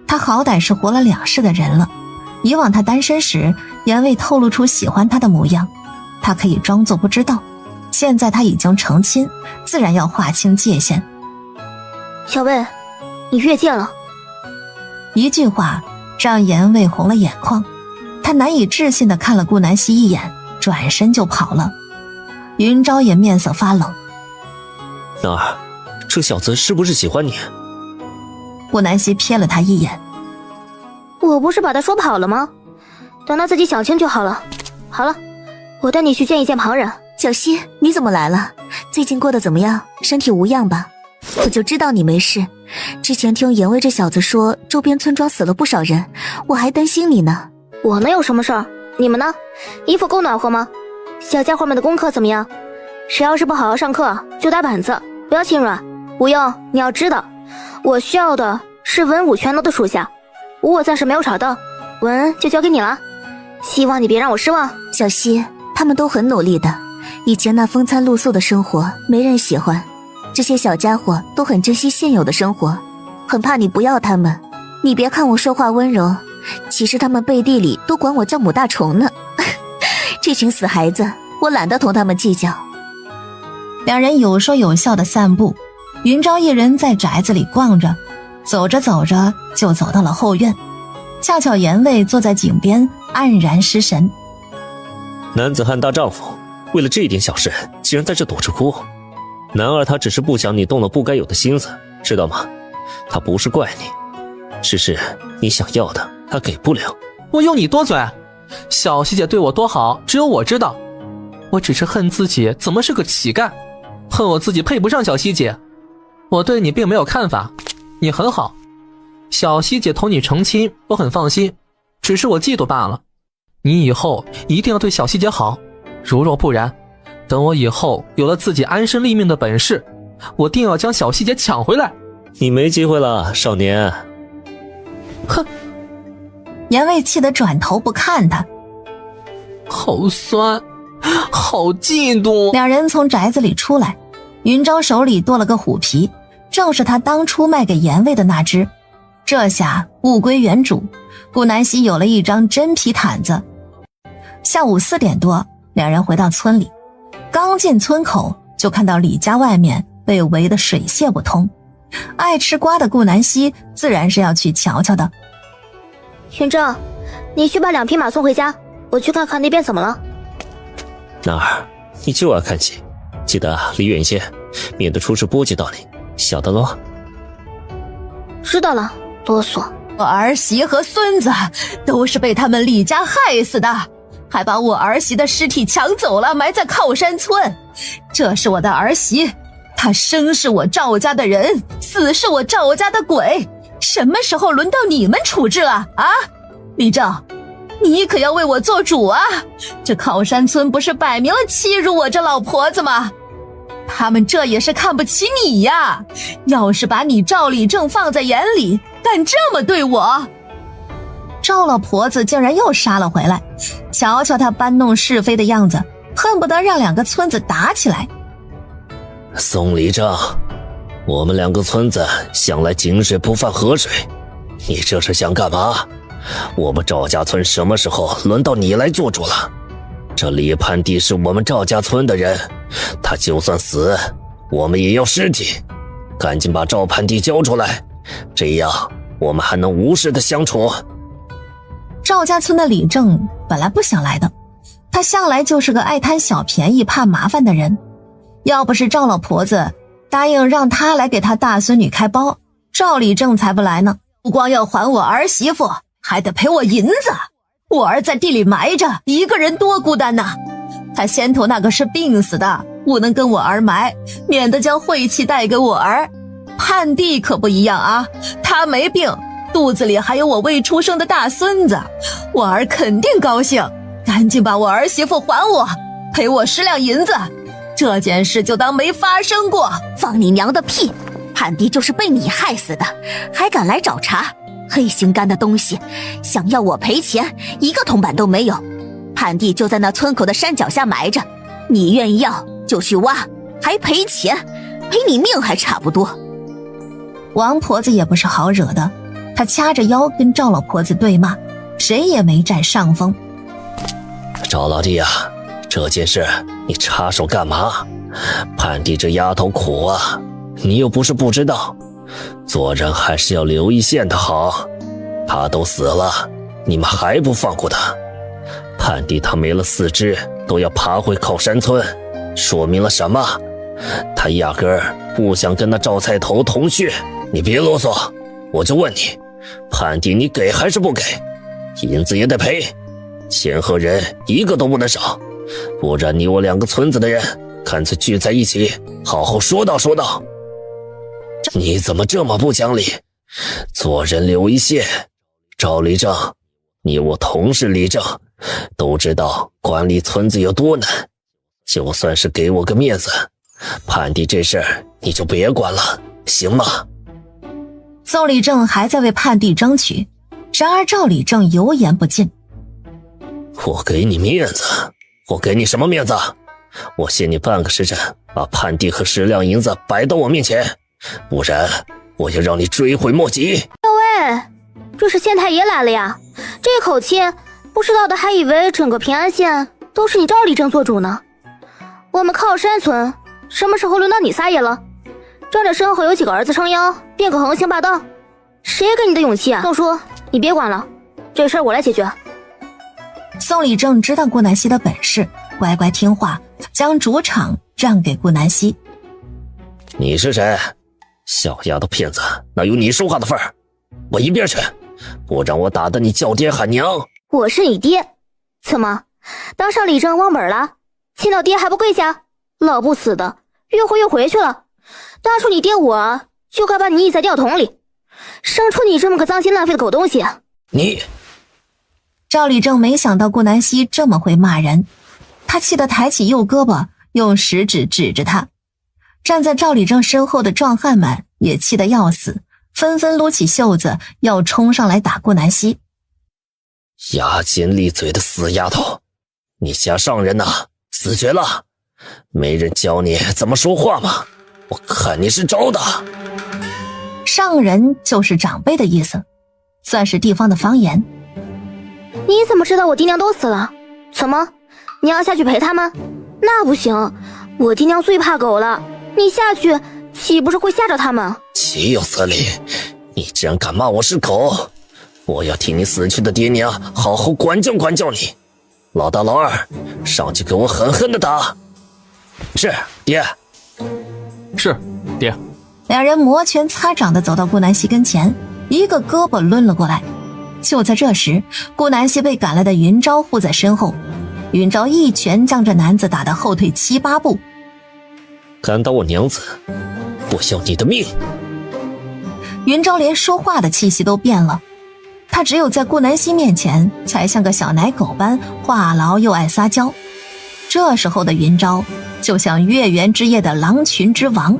他好歹是活了2世的人了，以往他单身时严卫透露出喜欢他的模样，他可以装作不知道，现在他已经成亲，自然要划清界限。小魏，你越界了。一句话让严卫红了眼眶，他难以置信地看了顾南希一眼，转身就跑了。云昭也面色发冷。男儿，这小子是不是喜欢你？顾南希瞥了他一眼。我不是把他说跑了吗？等他自己想清就好了。好了，我带你去见一见旁人。小希，你怎么来了？最近过得怎么样？身体无恙吧？我就知道你没事。之前听严卫这小子说周边村庄死了不少人，我还担心你呢。我能有什么事儿？你们呢？衣服够暖和吗？小家伙们的功课怎么样？谁要是不好好上课，就打板子，不要心软。吴用，你要知道，我需要的是文武全能的属下，武我暂时没有找到，文就交给你了。希望你别让我失望。小希，他们都很努力的，以前那风餐露宿的生活没人喜欢，这些小家伙都很珍惜现有的生活，很怕你不要他们。你别看我说话温柔，其实他们背地里都管我叫母大虫呢。这群死孩子，我懒得同他们计较。两人有说有笑的散步，云昭一人在宅子里逛着，走着走着就走到了后院，恰巧严卫坐在井边黯然失神。男子汉大丈夫，为了这点小事竟然在这躲着哭。男儿他只是不想你动了不该有的心思，知道吗？他不是怪你，只是你想要的他给不了。我用你多嘴？小希姐对我多好，只有我知道。我只是恨自己怎么是个乞丐，恨我自己配不上小希姐。我对你并没有看法，你很好，小希姐同你成亲，我很放心，只是我嫉妒罢了。你以后一定要对小希姐好，如若不然，等我以后有了自己安身立命的本事，我定要将小希姐抢回来。你没机会了，少年。哼！严卫气得转头不看他。好酸，好嫉妒。两人从宅子里出来，云昭手里多了个虎皮，正是他当初卖给严卫的那只。这下物归原主，顾南希有了一张真皮毯子。下午4点多，两人回到村里，刚进村口就看到李家外面被围得水泄不通。爱吃瓜的顾南希自然是要去瞧瞧的。云昭，你去把2匹马送回家，我去看看那边怎么了。那儿，你就要看齐，记得离远些，免得出事波及到你，晓得喽？知道了，啰嗦。我儿媳和孙子都是被他们李家害死的，还把我儿媳的尸体抢走了，埋在靠山村。这是我的儿媳，她生是我赵家的人，死是我赵家的鬼，什么时候轮到你们处置了啊？李正，你可要为我做主啊！这靠山村不是摆明了欺辱我这老婆子吗？他们这也是看不起你呀！要是把你赵李正放在眼里，敢这么对我？赵老婆子竟然又杀了回来，瞧瞧他搬弄是非的样子，恨不得让2个村子打起来。宋李正，我们2个村子向来井水不犯河水，你这是想干嘛？我们赵家村什么时候轮到你来做主了？这李盼地是我们赵家村的人，他就算死，我们也要尸体。赶紧把赵盼地交出来，这样我们还能无事的相处。赵家村的李正本来不想来的，他向来就是个爱贪小便宜怕麻烦的人，要不是赵老婆子答应让他来给他大孙女开包，赵李正才不来呢。不光要还我儿媳妇，还得赔我银子。我儿在地里埋着，一个人多孤单呐！他先头那个是病死的，不能跟我儿埋，免得将晦气带给我儿。盼地可不一样啊，他没病，肚子里还有我未出生的大孙子，我儿肯定高兴。赶紧把我儿媳妇还我，赔我10两银子，这件事就当没发生过。放你娘的屁！盼地就是被你害死的，还敢来找茬？黑心肝的东西，想要我赔钱，一个铜板都没有。盼地就在那村口的山脚下埋着，你愿意要就去挖，还赔钱，赔你命还差不多。王婆子也不是好惹的，她掐着腰跟赵老婆子对骂，谁也没占上风。赵老弟啊，这件事你插手干嘛？盼地这丫头苦啊，你又不是不知道，做人还是要留一线的好。她都死了，你们还不放过她？盼地她没了4肢都要爬回靠山村，说明了什么？她压根儿不想跟那赵菜头同穴。你别啰嗦，我就问你，盼地你给还是不给？银子也得赔，钱和人一个都不能少，不然你我2个村子的人干脆聚在一起，好好说道说道。你怎么这么不讲理？做人留一线。赵李正，你我同是李正，都知道管理村子有多难，就算是给我个面子，盼地这事儿你就别管了，行吗？宋李正还在为盼地争取，然而赵李正油盐不进。我给你面子？我给你什么面子？我限你半个时辰，把盼地和10两银子摆到我面前，不然我要让你追悔莫及。喂，这是县太爷来了呀！这口气，不知道的还以为整个平安县都是你赵李正做主呢。我们靠山村什么时候轮到你撒野了？仗着身后有几个儿子撑腰，便可横行霸道？谁给你的勇气啊？宋叔，你别管了，这事儿我来解决。宋李正知道顾南希的本事，乖乖听话，将主场让给顾南希。你是谁？小丫头片子，哪有你说话的份儿？我一边去，不然我打得你叫爹喊娘。我是你爹，怎么当上李正忘本了？见到爹还不跪下？老不死的，越回越回去了。当初你爹我就该把你溺在吊桶里，生出你这么个脏心烂肺的狗东西。你赵李正没想到顾南希这么会骂人，他气得抬起右胳膊，用食指指着他。站在赵李正身后的壮汉们也气得要死，纷纷撸起袖子要冲上来打顾南希。牙尖利嘴的死丫头，你家上人呐，死绝了！没人教你怎么说话吗？我看你是招的。上人就是长辈的意思，算是地方的方言。你怎么知道我爹娘都死了？怎么，你要下去陪他们？那不行，我爹娘最怕狗了，你下去岂不是会吓着他们？岂有此理！你竟然敢骂我是狗，我要替你死去的爹娘好好管教管教你。老大老二，上去给我狠狠的打。是，爹。是，爹。两人摩拳擦掌地走到顾南希跟前，一个胳膊抡了过来。就在这时，顾南希被赶来的云昭护在身后，云昭一拳将这男子打得后退7、8步。敢打我娘子，我要你的命！云昭连说话的气息都变了，他只有在顾南希面前才像个小奶狗般话痨又爱撒娇。这时候的云昭就像月圆之夜的狼群之王，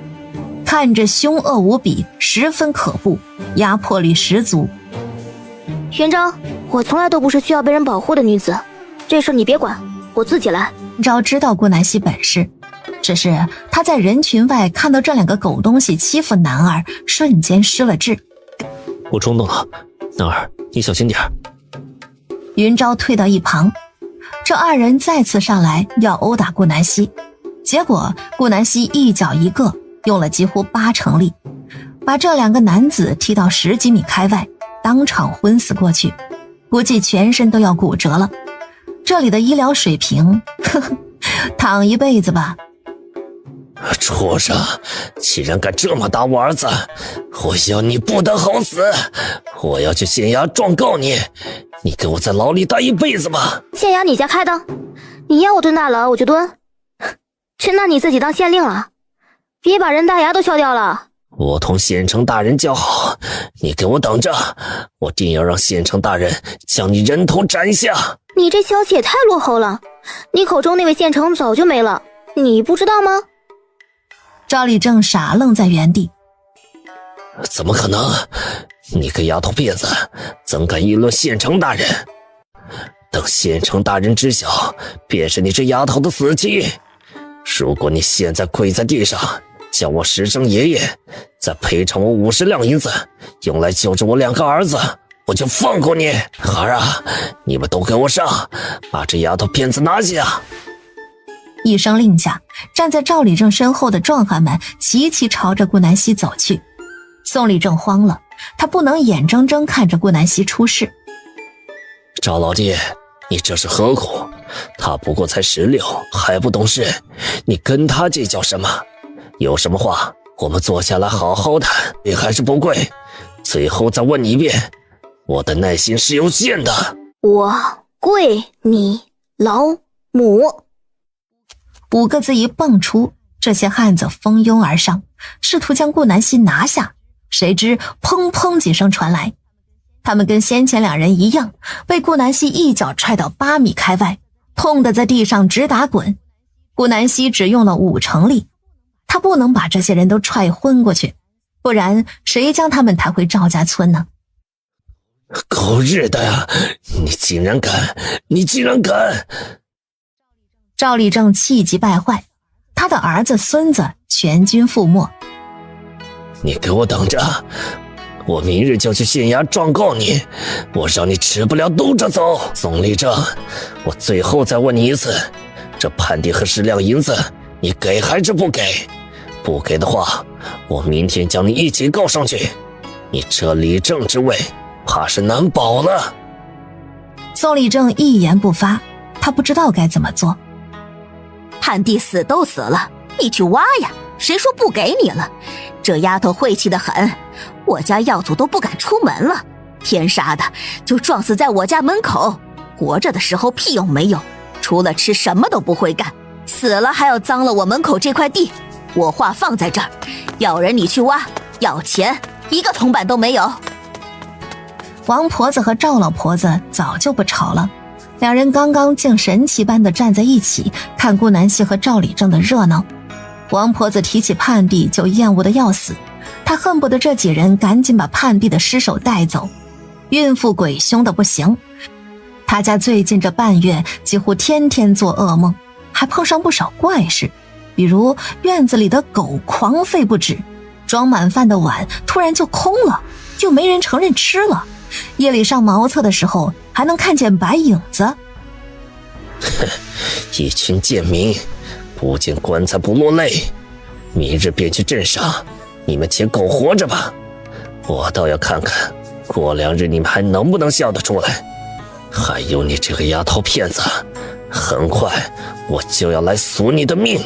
看着凶恶无比，十分可怖，压迫力十足。云昭，我从来都不是需要被人保护的女子，这事你别管，我自己来。云昭知道顾南希本事，只是他在人群外看到这两个狗东西欺负男儿，瞬间失了智。我冲动了，男儿你小心点。云昭退到一旁，这二人再次上来要殴打顾南希，结果顾南希一脚一个，用了几乎80%力，把这两个男子踢到10几米开外，当场昏死过去，估计全身都要骨折了。这里的医疗水平，躺一辈子吧。畜生，既然敢这么打我儿子，我要你不得好死！我要去县衙状告你，你给我在牢里待一辈子吧！县衙你家开的，你要我蹲大牢我就蹲，真拿你自己当县令了？别把人大牙都笑掉了。我同县城大人交好，你给我等着，我定要让县城大人将你人头斩下！你这消息也太落后了，你口中那位县城早就没了，你不知道吗？赵立正傻愣在原地。怎么可能？你个丫头辫子，怎敢议论县城大人？等县城大人知晓，便是你这丫头的死期。如果你现在跪在地上，叫我10声爷爷，再赔偿我50两银子，用来救治我2个儿子，我就放过你。孩儿啊，你们都给我上，把这丫头辫子拿下！一声令下，站在赵立正身后的壮汉们齐齐朝着顾南希走去。宋立正慌了，他不能眼睁睁看着顾南希出事。赵老弟，你这是何苦？他不过才16，还不懂事，你跟他计较什么？有什么话我们坐下来好好谈。跪还是不跪？最后再问你一遍，我的耐心是有限的。我跪你老母5个字一蹦出，这些汉子蜂拥而上，试图将顾南希拿下。谁知砰砰几声传来，他们跟先前2人一样，被顾南希一脚踹到8米开外，痛得在地上直打滚。顾南希只用了50%力，他不能把这些人都踹昏过去，不然谁将他们抬回赵家村呢？狗日的呀！你竟然敢！你竟然敢！赵立正气急败坏，他的儿子孙子全军覆没。你给我等着，我明日就去县衙状告你，我让你吃不了兜着走。宋立正，我最后再问你一次，这判地和10两银子你给还是不给？不给的话，我明天将你一起告上去，你这理政之位怕是难保了。宋立正一言不发，他不知道该怎么做。汉帝死都死了，你去挖呀，谁说不给你了？这丫头晦气得很，我家耀祖都不敢出门了，天杀的就撞死在我家门口，活着的时候屁用没有，除了吃什么都不会干，死了还要脏了我门口这块地。我话放在这儿，要人你去挖，要钱1个铜板都没有。王婆子和赵老婆子早就不吵了，2人刚刚竟神奇般的站在一起，看顾南希和赵立正的热闹。王婆子提起叛地就厌恶的要死，她他恨不得这几人赶紧把叛婢的尸首带走。孕妇鬼凶的不行，他家最近这半月几乎天天做噩梦，还碰上不少怪事，比如院子里的狗狂吠不止，装满饭的碗突然就空了，又没人承认吃了，夜里上茅厕的时候还能看见白影子。哼，一群贱民，不见棺材不落泪，明日便去镇上，你们且苟活着吧，我倒要看看过2日你们还能不能笑得出来。还有你这个丫头片子，很快我就要来索你的命。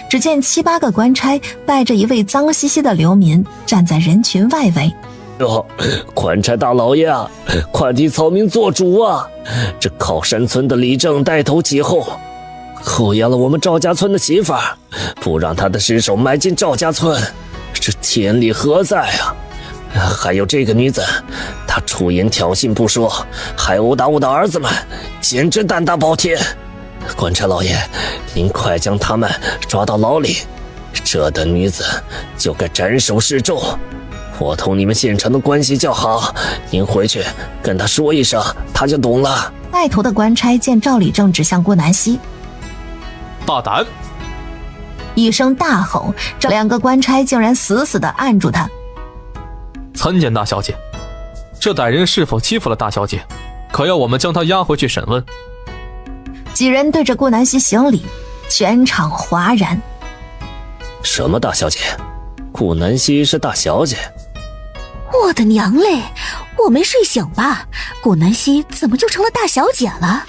只见7、8个官差带着一位脏兮兮的流民站在人群外围。官差大老爷啊，快替草民做主啊！这靠山村的李正带头起哄，扣押了我们赵家村的媳妇儿，不让他的尸首埋进赵家村，这天理何在啊？还有这个女子，她出言挑衅不说，还殴打我的儿子们，简直胆大包天！官差老爷，您快将他们抓到牢里，这等女子就该斩首示众。我同你们县城的关系较好，您回去跟他说一声，他就懂了。带头的官差见赵理正指向顾南希，大胆！一声大吼，这2个官差竟然死死地按住他。参见大小姐，这歹人是否欺负了大小姐？可要我们将他押回去审问？几人对着顾南希行礼，全场哗然。什么大小姐？顾南希是大小姐？我的娘嘞！我没睡醒吧？顾南希怎么就成了大小姐了？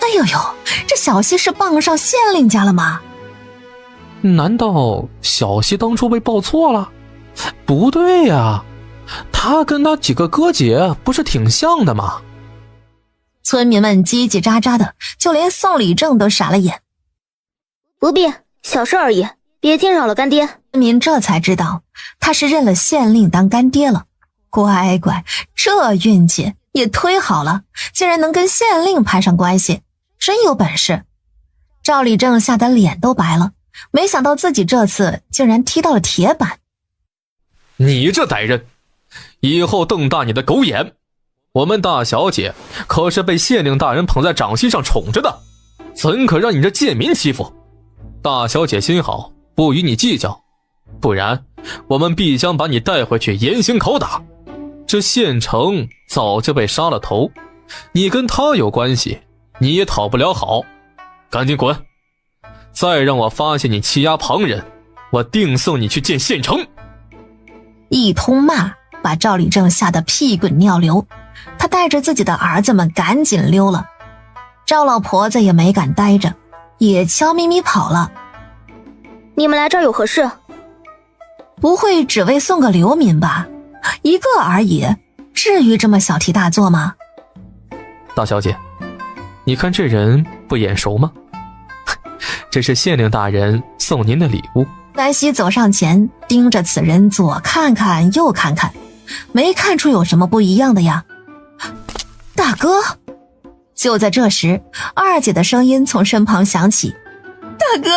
哎呦呦，这小希是傍上县令家了吗？难道小希当初被抱错了？不对呀，她跟她几个哥姐不是挺像的吗？村民们叽叽喳喳的，就连宋理正都傻了眼。不必，小事而已，别惊扰了干爹。村民这才知道他是认了县令当干爹了，乖乖，这运气也忒好了，竟然能跟县令攀上关系，真有本事。赵理正吓得脸都白了，没想到自己这次竟然踢到了铁板。你这歹人，以后瞪大你的狗眼！我们大小姐可是被县令大人捧在掌心上宠着的，怎可让你这贱民欺负？大小姐心好，不与你计较，不然我们必将把你带回去严刑拷打。这县城早就被杀了头，你跟他有关系，你也讨不了好。赶紧滚！再让我发现你欺压旁人，我定送你去见县城。一通骂把赵理正吓得屁滚尿流，他带着自己的儿子们赶紧溜了。赵老婆子也没敢待着，也悄咪咪跑了。你们来这儿有何事？不会只为送个流民吧？一个而已，至于这么小题大做吗？大小姐，你看这人不眼熟吗？这是县令大人送您的礼物。南希走上前，盯着此人左看看右看看，没看出有什么不一样的呀。大哥！就在这时，二姐的声音从身旁响起：大哥，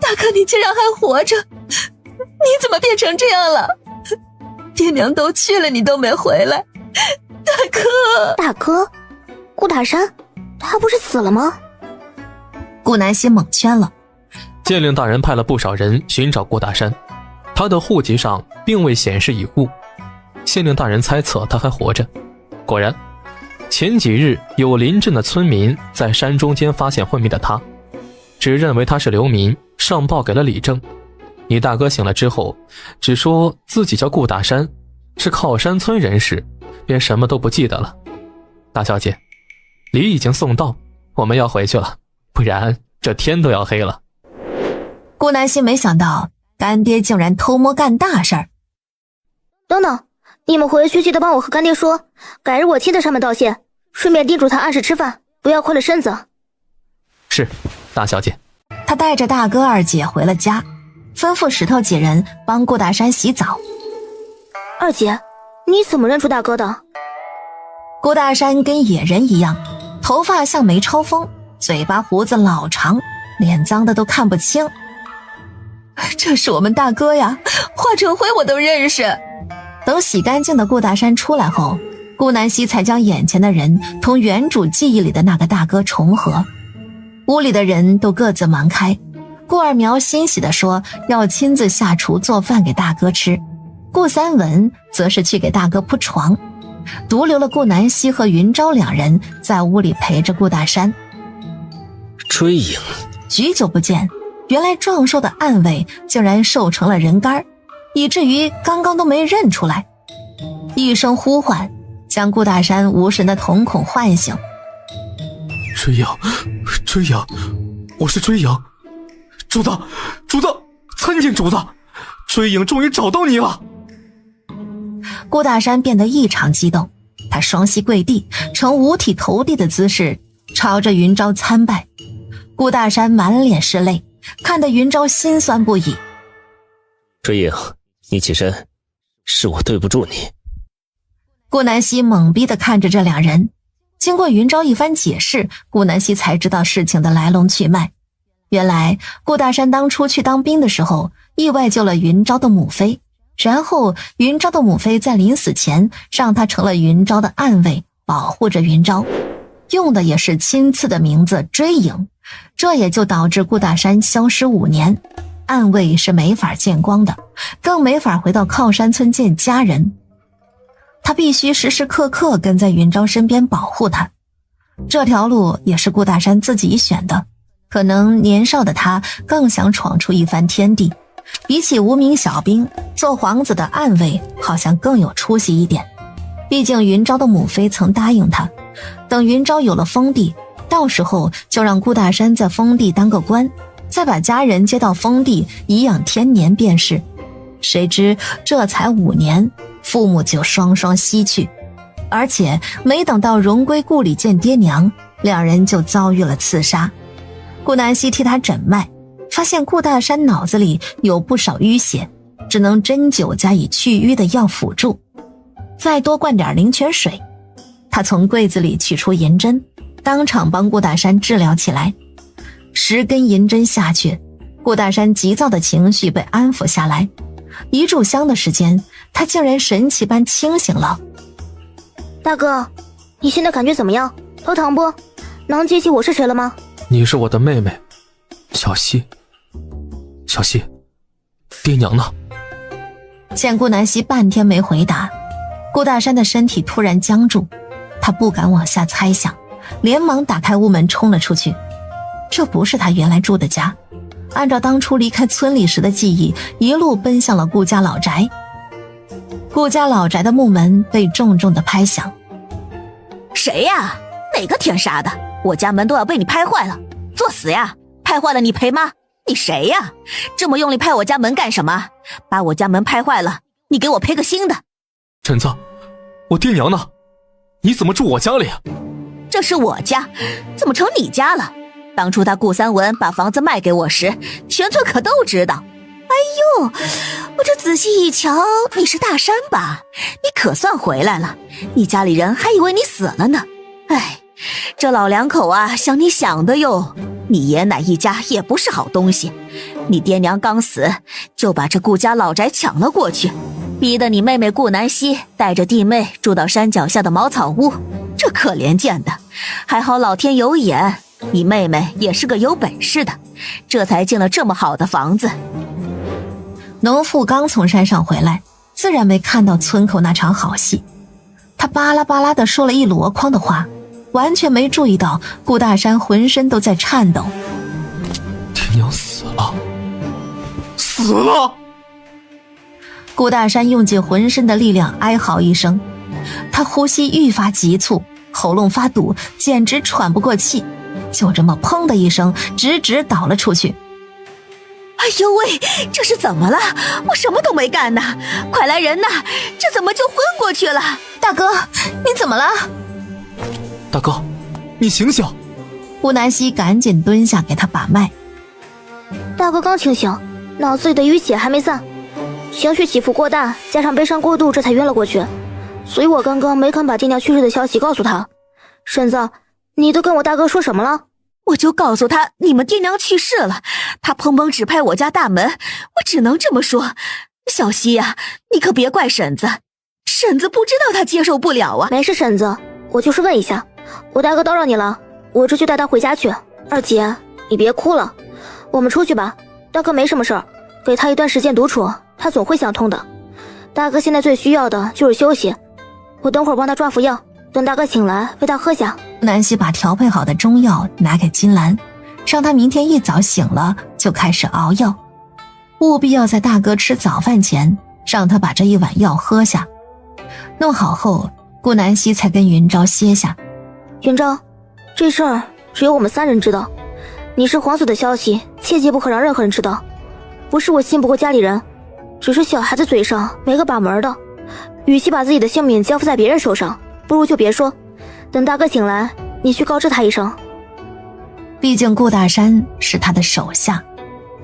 大哥，你竟然还活着，你怎么变成这样了？爹娘都去了，你都没回来。大哥！大哥？顾大山？他不是死了吗？顾南希蒙圈了。县令大人派了不少人寻找顾大山，他的户籍上并未显示已故。县令大人猜测他还活着。果然，前几日有邻镇的村民在山中间发现昏迷的他，只认为他是流民，上报给了李正。你大哥醒了之后，只说自己叫顾大山，是靠山村人士，便什么都不记得了。大小姐，礼已经送到，我们要回去了，不然这天都要黑了。顾南希没想到干爹竟然偷摸干大事儿。等等，你们回去记得帮我和干爹说，改日我亲自上门道谢，顺便叮嘱他按时吃饭，不要亏了身子。是，大小姐。他带着大哥二姐回了家，吩咐石头几人帮顾大山洗澡。二姐，你怎么认出大哥的？顾大山跟野人一样，头发像没抽风，嘴巴胡子老长，脸脏的都看不清。这是我们大哥呀，坏华成辉我都认识。等洗干净的顾大山出来后，顾南希才将眼前的人同原主记忆里的那个大哥重合。屋里的人都各自忙开，顾二苗欣喜地说要亲自下厨做饭给大哥吃，顾三文则是去给大哥铺床，独留了顾南希和云昭两人在屋里陪着顾大山。追影，许久不见，原来壮硕的暗卫竟然瘦成了人干，以至于刚刚都没认出来。一声呼唤将顾大山无神的瞳孔唤醒。追影，追影，我是追影。主子，主子，参见主子，追影终于找到你了。顾大山变得异常激动，他双膝跪地，呈五体投地的姿势朝着云昭参拜。顾大山满脸是泪，看得云昭心酸不已。追影，你起身，是我对不住你。顾南希懵逼地看着这两人，经过云昭一番解释，顾南希才知道事情的来龙去脉。原来顾大山当初去当兵的时候，意外救了云昭的母妃，然后云昭的母妃在临死前让他成了云昭的暗卫，保护着云昭，用的也是亲赐的名字追影。这也就导致顾大山消失5年，暗卫是没法见光的，更没法回到靠山村见家人。他必须时时刻刻跟在云昭身边保护他，这条路也是顾大山自己选的。可能年少的他更想闯出一番天地，比起无名小兵，做皇子的暗卫好像更有出息一点。毕竟云昭的母妃曾答应他，等云昭有了封地，到时候就让顾大山在封地当个官，再把家人接到封地颐养天年便是。谁知这才5年，父母就双双西去，而且没等到荣归故里见爹娘，两人就遭遇了刺杀。顾南希替他诊脉，发现顾大山脑子里有不少淤血，只能针灸加以去瘀的药辅助，再多灌点灵泉水。他从柜子里取出银针，当场帮顾大山治疗起来。10根银针下去，顾大山急躁的情绪被安抚下来。一炷香的时间，他竟然神奇般清醒了。大哥，你现在感觉怎么样？头疼不？能记起我是谁了吗？你是我的妹妹，小希。小希，爹娘呢？见顾南希半天没回答，顾大山的身体突然僵住，他不敢往下猜想，连忙打开屋门冲了出去。这不是他原来住的家，按照当初离开村里时的记忆，一路奔向了顾家老宅。顾家老宅的木门被重重的拍响。谁呀？哪个天杀的？我家门都要被你拍坏了，作死呀！拍坏了你赔吗？你谁呀？这么用力拍我家门干什么？把我家门拍坏了，你给我赔个新的。婶子，我爹娘呢？你怎么住我家里啊？这是我家，怎么成你家了？当初他顾三文把房子卖给我时，全村可都知道。哎呦，我这仔细一瞧，你是大山吧？你可算回来了，你家里人还以为你死了呢。哎，这老两口啊，想你想的哟。你爷奶一家也不是好东西，你爹娘刚死就把这顾家老宅抢了过去，逼得你妹妹顾南希带着弟妹住到山脚下的茅草屋。这可怜见的，还好老天有眼，你妹妹也是个有本事的，这才进了这么好的房子。农妇刚从山上回来，自然没看到村口那场好戏，他巴拉巴拉地说了一箩筐的话，完全没注意到顾大山浑身都在颤抖。爹娘死了，死了！顾大山用尽浑身的力量哀嚎一声，他呼吸愈发急促，喉咙发堵，简直喘不过气，就这么砰的一声直直倒了出去。哎呦喂，这是怎么了？我什么都没干呢！快来人呐，这怎么就昏过去了？大哥，你怎么了？大哥，你醒醒！顾南希赶紧蹲下给他把脉。大哥刚清醒，脑子里的淤血还没散，情绪起伏过大，加上悲伤过度，这才晕了过去。所以我刚刚没肯把爹娘去世的消息告诉他。婶子，你都跟我大哥说什么了？我就告诉他你们爹娘去世了，他砰砰只拍我家大门，我只能这么说。小希呀，你可别怪婶子，婶子不知道她接受不了啊。没事，婶子，我就是问一下，我大哥叨扰你了，我这就带他回家去。二姐，你别哭了，我们出去吧。大哥没什么事儿，给他一段时间独处，他总会想通的。大哥现在最需要的就是休息，我等会儿帮他抓服药，等大哥醒来喂他喝下。南希把调配好的中药拿给金兰，让他明天一早醒了就开始熬药，务必要在大哥吃早饭前让他把这一碗药喝下。弄好后，顾南希才跟云昭歇下。云昭，这事儿只有我们3人知道，你是皇子的消息切记不可让任何人知道。不是我信不过家里人，只是小孩子嘴上没个把门的，与其把自己的性命交付在别人手上，不如就别说。等大哥醒来，你去告知他一声。毕竟顾大山是他的手下。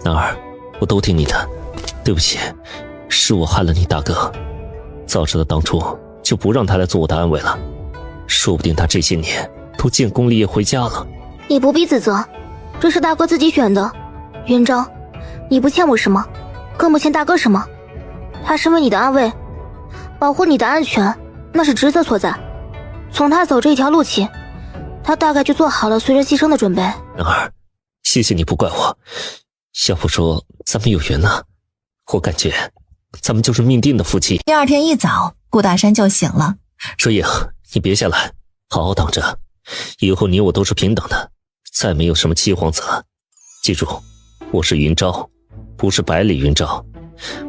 男儿，我都听你的，对不起，是我害了你大哥。早知道当初就不让他来做我的安慰了，说不定他这些年都建功立业回家了。你不必自责，这是大哥自己选的。云昭，你不欠我什么，更不欠大哥什么。他是为你的安慰，保护你的安全，那是职责所在。从他走这一条路起，他大概就做好了随人牺牲的准备。男儿，谢谢你不怪我，要不说咱们有缘呢，我感觉咱们就是命定的夫妻。第二天一早，顾大山就醒了。水影，你别下来，好好等着，以后你我都是平等的，再没有什么七皇子了。记住，我是云昭，不是百里云昭，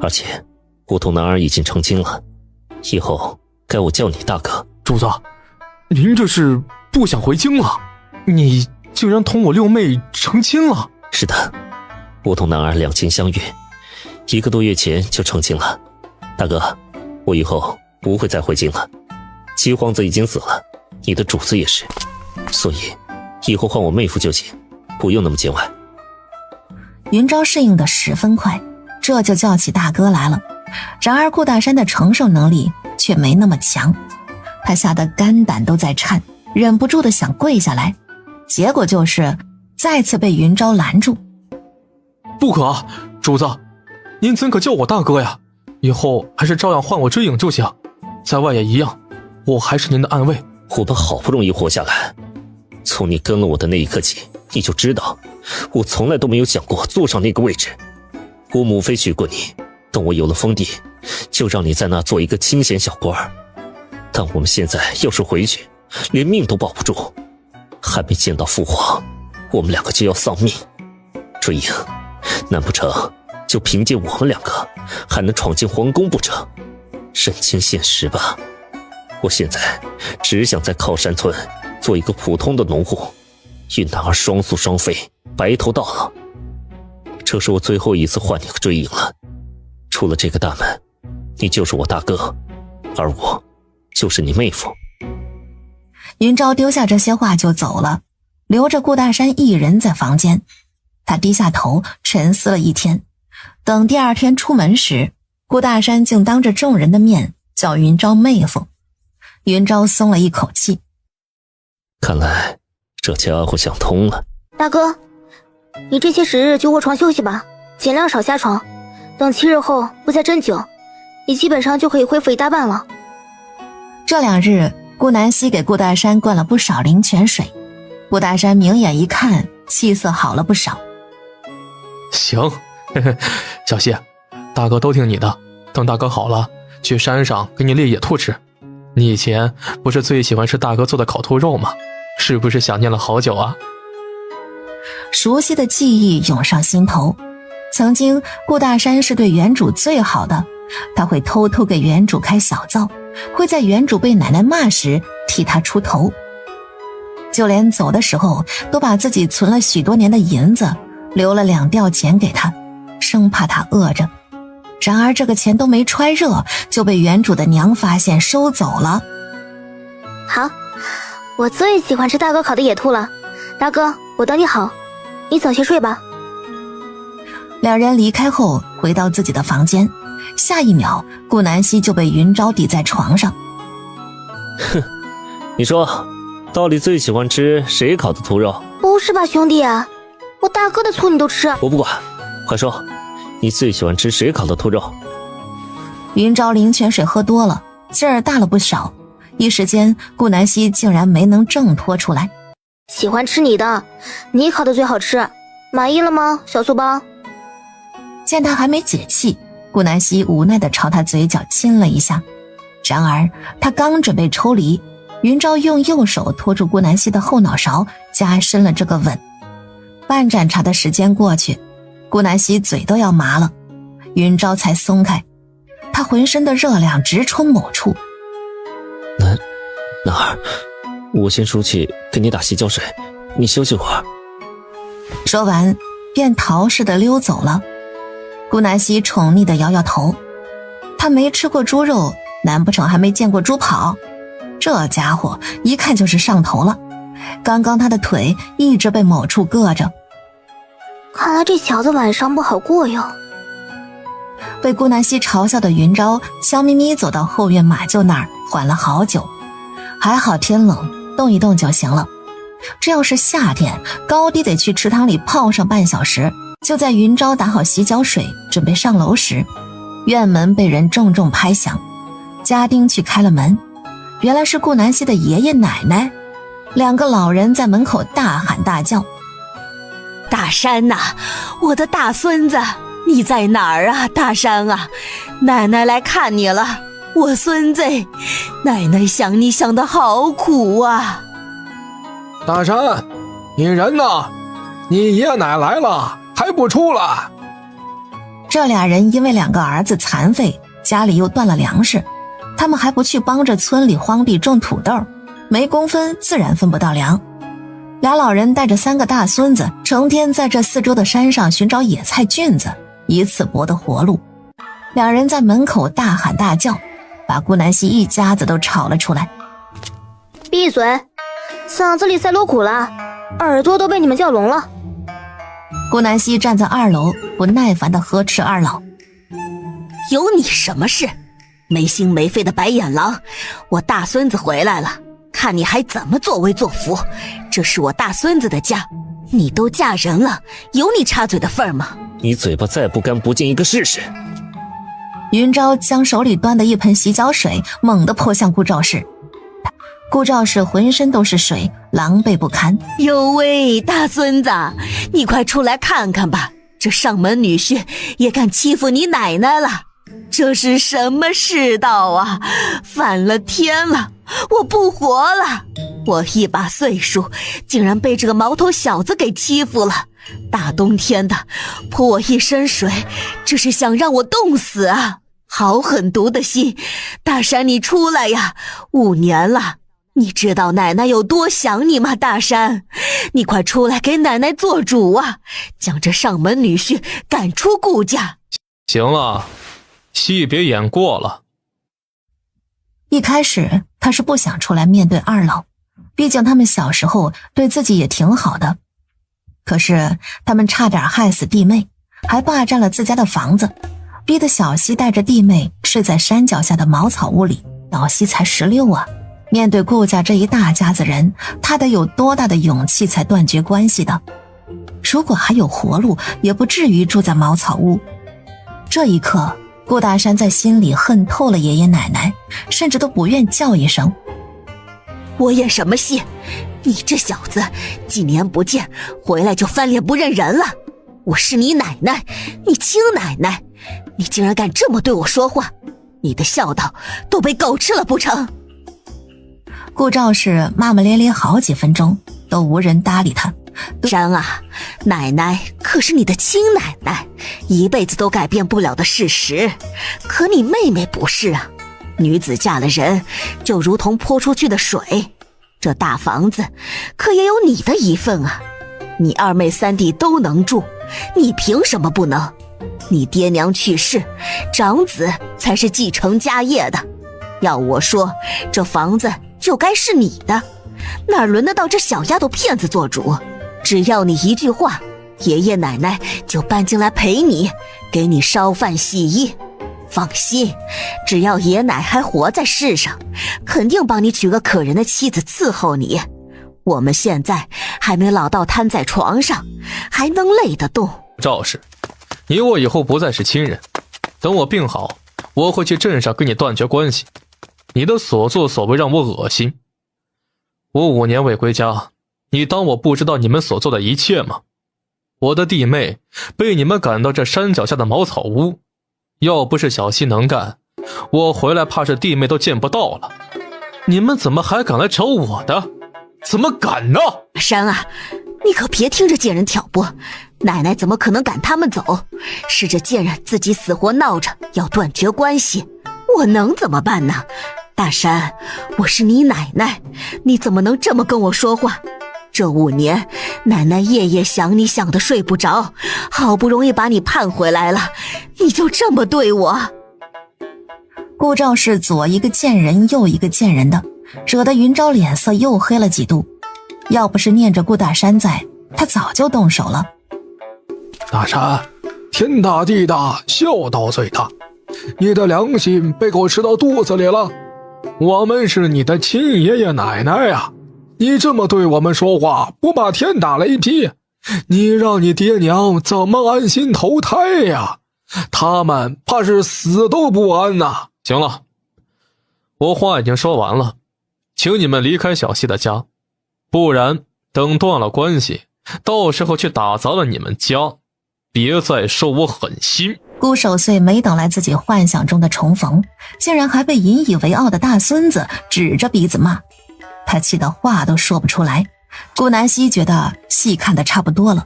而且我同男儿已经成亲了，以后该我叫你大哥。主子，您这是不想回京了？你竟然同我六妹成亲了？是的，我同男儿两情相悦，1个多月前就成亲了。大哥，我以后不会再回京了，七皇子已经死了，你的主子也是，所以以后换我妹夫就行，不用那么见外。云昭适应得十分快，这就叫起大哥来了。然而顾大山的承受能力却没那么强，他吓得肝胆都在颤，忍不住的想跪下来，结果就是再次被云昭拦住。不可，主子，您怎可叫我大哥呀？以后还是照样唤我追影就行，在外也一样，我还是您的暗卫。我们好不容易活下来，从你跟了我的那一刻起，你就知道我从来都没有想过坐上那个位置。我母妃许过你，等我有了封地，就让你在那做一个清闲小官。但我们现在要是回去，连命都保不住，还没见到父皇，我们2个就要丧命。追影，难不成就凭借我们2个还能闯进皇宫不成？认清现实吧，我现在只想在靠山村做一个普通的农户，与男儿双宿双飞，白头到老。这是我最后一次唤你和追影了，出了这个大门，你就是我大哥，而我就是你妹夫。云昭丢下这些话就走了，留着顾大山一人在房间。他低下头沉思了一天，等第二天出门时，顾大山竟当着众人的面叫云昭妹夫。云昭松了一口气，看来这家伙想通了。大哥，你这些时日就卧床休息吧，尽量少下床，等7日后不再针灸，你基本上就可以恢复一大半了。这2日，顾南希给顾大山灌了不少灵泉水，顾大山明眼一看，气色好了不少。行，呵呵，小希，大哥都听你的，等大哥好了，去山上给你猎野兔吃。你以前不是最喜欢吃大哥做的烤兔肉吗？是不是想念了好久啊？熟悉的记忆涌上心头，曾经顾大山是对原主最好的，他会偷偷给原主开小灶，会在原主被奶奶骂时替他出头，就连走的时候都把自己存了许多年的银子留了2吊钱给他，生怕他饿着。然而这个钱都没揣热，就被原主的娘发现收走了。好，我最喜欢吃大哥烤的野兔了，大哥，我等你好，你早些睡吧。2人离开后回到自己的房间，下一秒顾南希就被云昭抵在床上。哼，你说到底最喜欢吃谁烤的兔肉？不是吧兄弟，我大哥的醋你都吃？我不管，快说，你最喜欢吃谁烤的兔肉？云昭灵泉水喝多了，劲儿大了不少，一时间顾南希竟然没能挣脱出来。喜欢吃你的，你烤的最好吃，满意了吗，小素包？见他还没解气，顾南希无奈地朝他嘴角亲了一下。然而他刚准备抽离，云昭用右手托住顾南希的后脑勺，加深了这个吻。半盏茶的时间过去，顾南希嘴都要麻了，云昭才松开。他浑身的热量直冲某处。哪儿？我先出去给你打洗脚水，你休息会儿。说完便逃似的溜走了。顾南希宠溺地摇摇头，他没吃过猪肉，难不成还没见过猪跑？这家伙一看就是上头了，刚刚他的腿一直被某处硌着。看来这小子晚上不好过哟。被顾南希嘲笑的云昭笑眯眯走到后院马厩那儿，缓了好久。还好天冷，动一动就行了。这要是夏天，高低得去池塘里泡上半小时。就在云昭打好洗脚水准备上楼时，院门被人重重拍响。家丁去开了门，原来是顾南希的爷爷奶奶。两个老人在门口大喊大叫：大山呐，我的大孙子，你在哪儿啊？大山啊，奶奶来看你了，我孙子，奶奶想你想得好苦啊。大山，你人呢？你爷奶来了还不出来？这俩人因为两个儿子残废，家里又断了粮食，他们还不去帮着村里荒地种土豆，没工分自然分不到粮。俩老人带着3个大孙子，成天在这四周的山上寻找野菜菌子，以此博得活路。两人在门口大喊大叫，把顾南希一家子都吵了出来。闭嘴，嗓子里塞锣鼓了，耳朵都被你们叫聋了。顾南希站在2楼，不耐烦地呵斥二老：有你什么事？没心没肺的白眼狼，我大孙子回来了，看你还怎么作威作福。这是我大孙子的家，你都嫁人了，有你插嘴的份儿吗？你嘴巴再不干不净一个试试。云昭将手里端的一盆洗脚水猛地泼向顾兆氏。顾兆氏浑身都是水，狼狈不堪。哟喂，大孙子，你快出来看看吧，这上门女婿也敢欺负你奶奶了，这是什么世道啊？反了天了，我不活了！我一把岁数，竟然被这个毛头小子给欺负了。大冬天的，泼我一身水，这是想让我冻死啊！好狠毒的心，大山你出来呀！5年了，你知道奶奶有多想你吗？大山，你快出来给奶奶做主啊，将这上门女婿赶出顾家。行了，戏别演过了。一开始他是不想出来面对二老，毕竟他们小时候对自己也挺好的。可是他们差点害死弟妹，还霸占了自家的房子，逼得小希带着弟妹睡在山脚下的茅草屋里。小希才16啊，面对顾家这一大家子人，他得有多大的勇气才断绝关系的？如果还有活路，也不至于住在茅草屋。这一刻，顾大山在心里恨透了爷爷奶奶，甚至都不愿叫一声。我演什么戏？你这小子几年不见，回来就翻脸不认人了。我是你奶奶，你亲奶奶，你竟然敢这么对我说话，你的孝道都被狗吃了不成？顾兆氏骂骂咧咧好几分钟，都无人搭理他。山啊，奶奶可是你的亲奶奶，一辈子都改变不了的事实。可你妹妹不是啊，女子嫁了人，就如同泼出去的水。这大房子可也有你的一份啊，你2妹3弟都能住，你凭什么不能？你爹娘去世，长子才是继承家业的。要我说，这房子就该是你的，哪轮得到这小丫头片子做主？只要你一句话，爷爷奶奶就搬进来陪你，给你烧饭洗衣。放心，只要爷奶还活在世上，肯定帮你娶个可人的妻子伺候你。我们现在还没老到瘫在床上，还能累得动。赵氏，你我以后不再是亲人，等我病好，我会去镇上跟你断绝关系。你的所作所为让我恶心。我5年未归家，你当我不知道你们所做的一切吗？我的弟妹被你们赶到这山脚下的茅草屋，要不是小西能干，我回来怕是弟妹都见不到了。你们怎么还敢来找我的？怎么敢呢？山啊，你可别听着贱人挑拨，奶奶怎么可能赶他们走？是这贱人自己死活闹着要断绝关系，我能怎么办呢？大山，我是你奶奶，你怎么能这么跟我说话？这5年，奶奶夜夜想你想得睡不着，好不容易把你盼回来了，你就这么对我？顾兆是左一个贱人右一个贱人的，惹得云昭脸色又黑了几度。要不是念着顾大山在，他早就动手了。大山，天大地大，孝道最大，你的良心被狗吃到肚子里了。我们是你的亲爷爷奶奶呀，你这么对我们说话，不怕天打雷劈？你让你爹娘怎么安心投胎呀？他们怕是死都不安呐。行了，我话已经说完了，请你们离开小西的家，不然等断了关系，到时候去打砸了你们家，别再说我狠心。顾守岁没等来自己幻想中的重逢，竟然还被引以为傲的大孙子指着鼻子骂，他气得话都说不出来。顾南希觉得戏看得差不多了，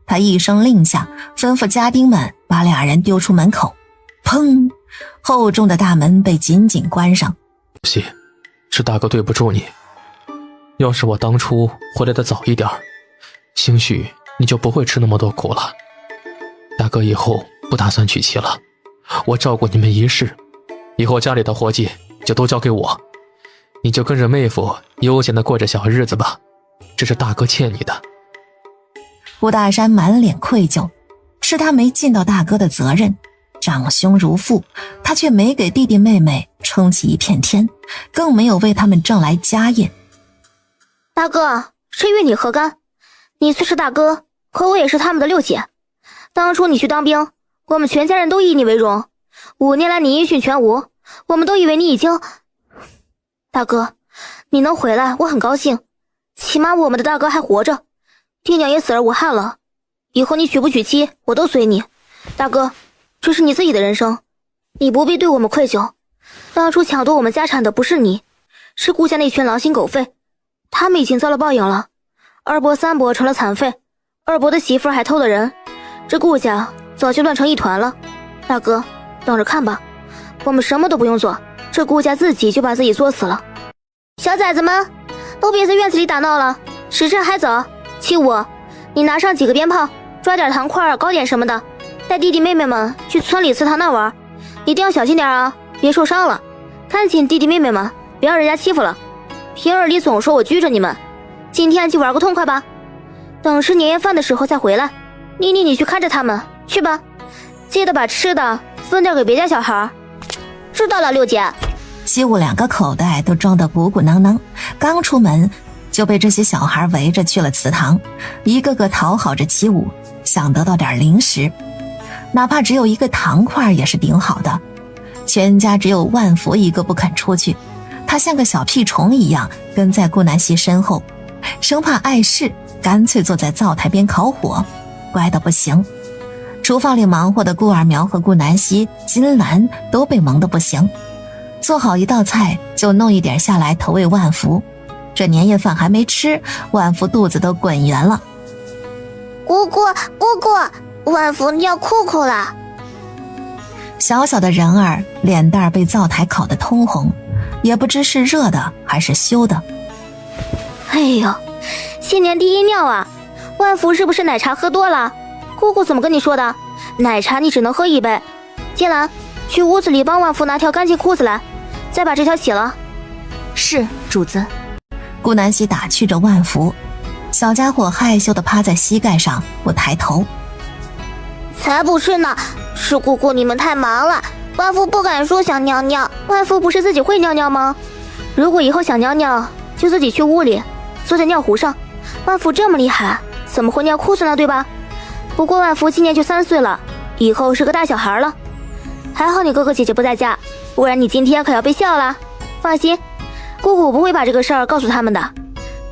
他一声令下，吩咐家丁们把2人丢出门口。砰！厚重的大门被紧紧关上。西，是大哥对不住你，要是我当初回来的早一点，兴许你就不会吃那么多苦了。大哥以后不打算娶妻了，我照顾你们一世，以后家里的活计就都交给我，你就跟着妹夫悠闲地过着小日子吧，这是大哥欠你的。顾大山满脸愧疚，是他没尽到大哥的责任，长兄如父，他却没给弟弟妹妹撑起一片天，更没有为他们挣来家业。大哥，谁与你何干？你虽是大哥，可我也是他们的六姐。当初你去当兵，我们全家人都以你为荣，5年来你音讯全无，我们都以为你已经……大哥，你能回来我很高兴，起码我们的大哥还活着，爹娘也死而无憾了，以后你娶不娶妻我都随你。大哥，这是你自己的人生，你不必对我们愧疚。当初抢夺我们家产的不是你，是顾家那群狼心狗肺，他们已经遭了报应了。二伯3伯成了残废，二伯的媳妇还偷了人，这顾家早就乱成一团了。大哥，等着看吧，我们什么都不用做，这顾家自己就把自己作死了。小崽子们，都别在院子里打闹了，时辰还早。七五，你拿上几个鞭炮，抓点糖块糕点什么的，带弟弟妹妹们去村里祠堂那玩，一定要小心点啊，别受伤了。看紧弟弟妹妹们，别让人家欺负了。平日里总说我拘着你们，今天就玩个痛快吧。等吃年夜饭的时候再回来。妮妮，你去看着他们去吧，记得把吃的分掉给别家小孩。知道了，六姐。七五2个口袋都装得鼓鼓囊囊，刚出门就被这些小孩围着去了祠堂，一个个讨好着七五，想得到点零食，哪怕只有一个糖块也是顶好的。全家只有万福一个不肯出去，他像个小屁虫一样跟在顾南希身后，生怕碍事，干脆坐在灶台边烤火，乖得不行。厨房里忙活的顾二苗和顾南希、金兰都被忙得不行，做好一道菜就弄一点下来投喂万福。这年夜饭还没吃，万福肚子都滚圆了。姑姑，万福要哭哭了。小小的人儿脸蛋被灶台烤得通红，也不知是热的还是羞的。哎呦，新年第一尿啊！万福是不是奶茶喝多了？姑姑怎么跟你说的？奶茶你只能喝1杯。金兰，去屋子里帮万福拿条干净裤子来，再把这条洗了。是，主子。顾南希打趣着万福，小家伙害羞地趴在膝盖上，不抬头。才不是呢，是姑姑你们太忙了，万福不敢说想尿尿。万福不是自己会尿尿吗？如果以后想尿尿，就自己去屋里坐在尿壶上。万福这么厉害，怎么会尿裤子呢？对吧？不过万福今年就3岁了，以后是个大小孩了。还好你哥哥姐姐不在家，不然你今天可要被笑了。放心，姑姑不会把这个事儿告诉他们的。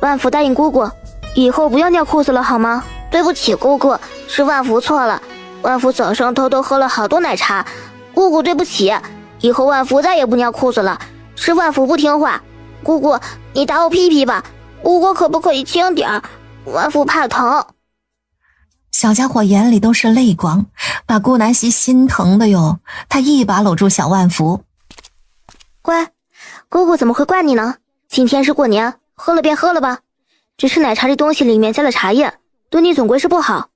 万福答应姑姑，以后不要尿裤子了，好吗？对不起，姑姑，是万福错了。万福早上偷偷喝了好多奶茶，姑姑对不起，以后万福再也不尿裤子了。是万福不听话，姑姑，你打我屁屁吧，姑姑可不可以轻点儿？万福怕疼。小家伙眼里都是泪光，把顾南希心疼的哟。他一把搂住小万福，乖，姑姑怎么会怪你呢？今天是过年，喝了便喝了吧。只是奶茶这东西里面加了茶叶，对你总归是不好。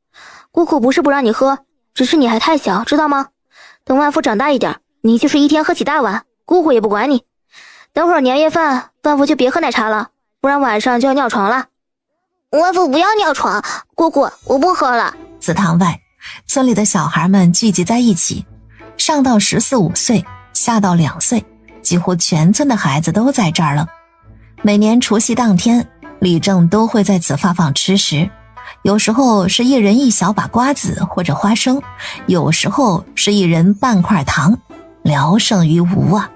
姑姑不是不让你喝，只是你还太小，知道吗？等万福长大一点，你就是一天喝起大碗，姑姑也不管你。等会儿年夜饭，万福就别喝奶茶了，不然晚上就要尿床了。万福不要尿床，姑姑，我不喝了。祠堂外，村里的小孩们聚集在一起，上到14、15岁，下到2岁，几乎全村的孩子都在这儿了。每年除夕当天，李正都会在此发放吃食，有时候是一人1小把瓜子或者花生，有时候是一人半块糖，聊胜于无啊。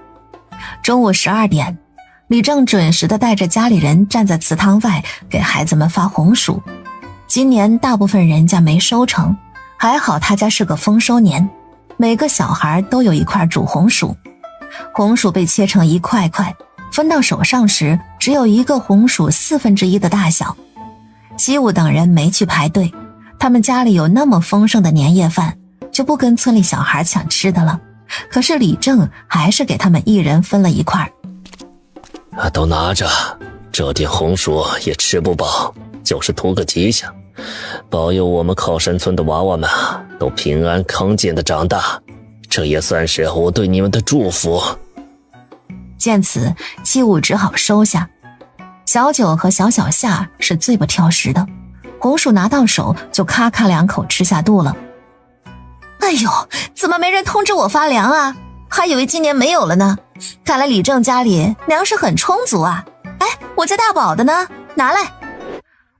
中午12点，李正准时地带着家里人站在祠堂外给孩子们发红薯。今年大部分人家没收成，还好他家是个丰收年，每个小孩都有一块煮红薯。红薯被切成一块块，分到手上时只有一个红薯1/4的大小。西武等人没去排队，他们家里有那么丰盛的年夜饭，就不跟村里小孩抢吃的了。可是李正还是给他们一人分了一块。都拿着，这点红薯也吃不饱，就是图个吉祥，保佑我们靠山村的娃娃们都平安康健的长大，这也算是我对你们的祝福。见此，七武只好收下。小九和小小夏是最不挑食的，红薯拿到手就咔咔2口吃下肚了。哎呦，怎么没人通知我发粮啊？还以为今年没有了呢。看来李正家里粮食很充足啊。哎，我家大宝的呢？拿来。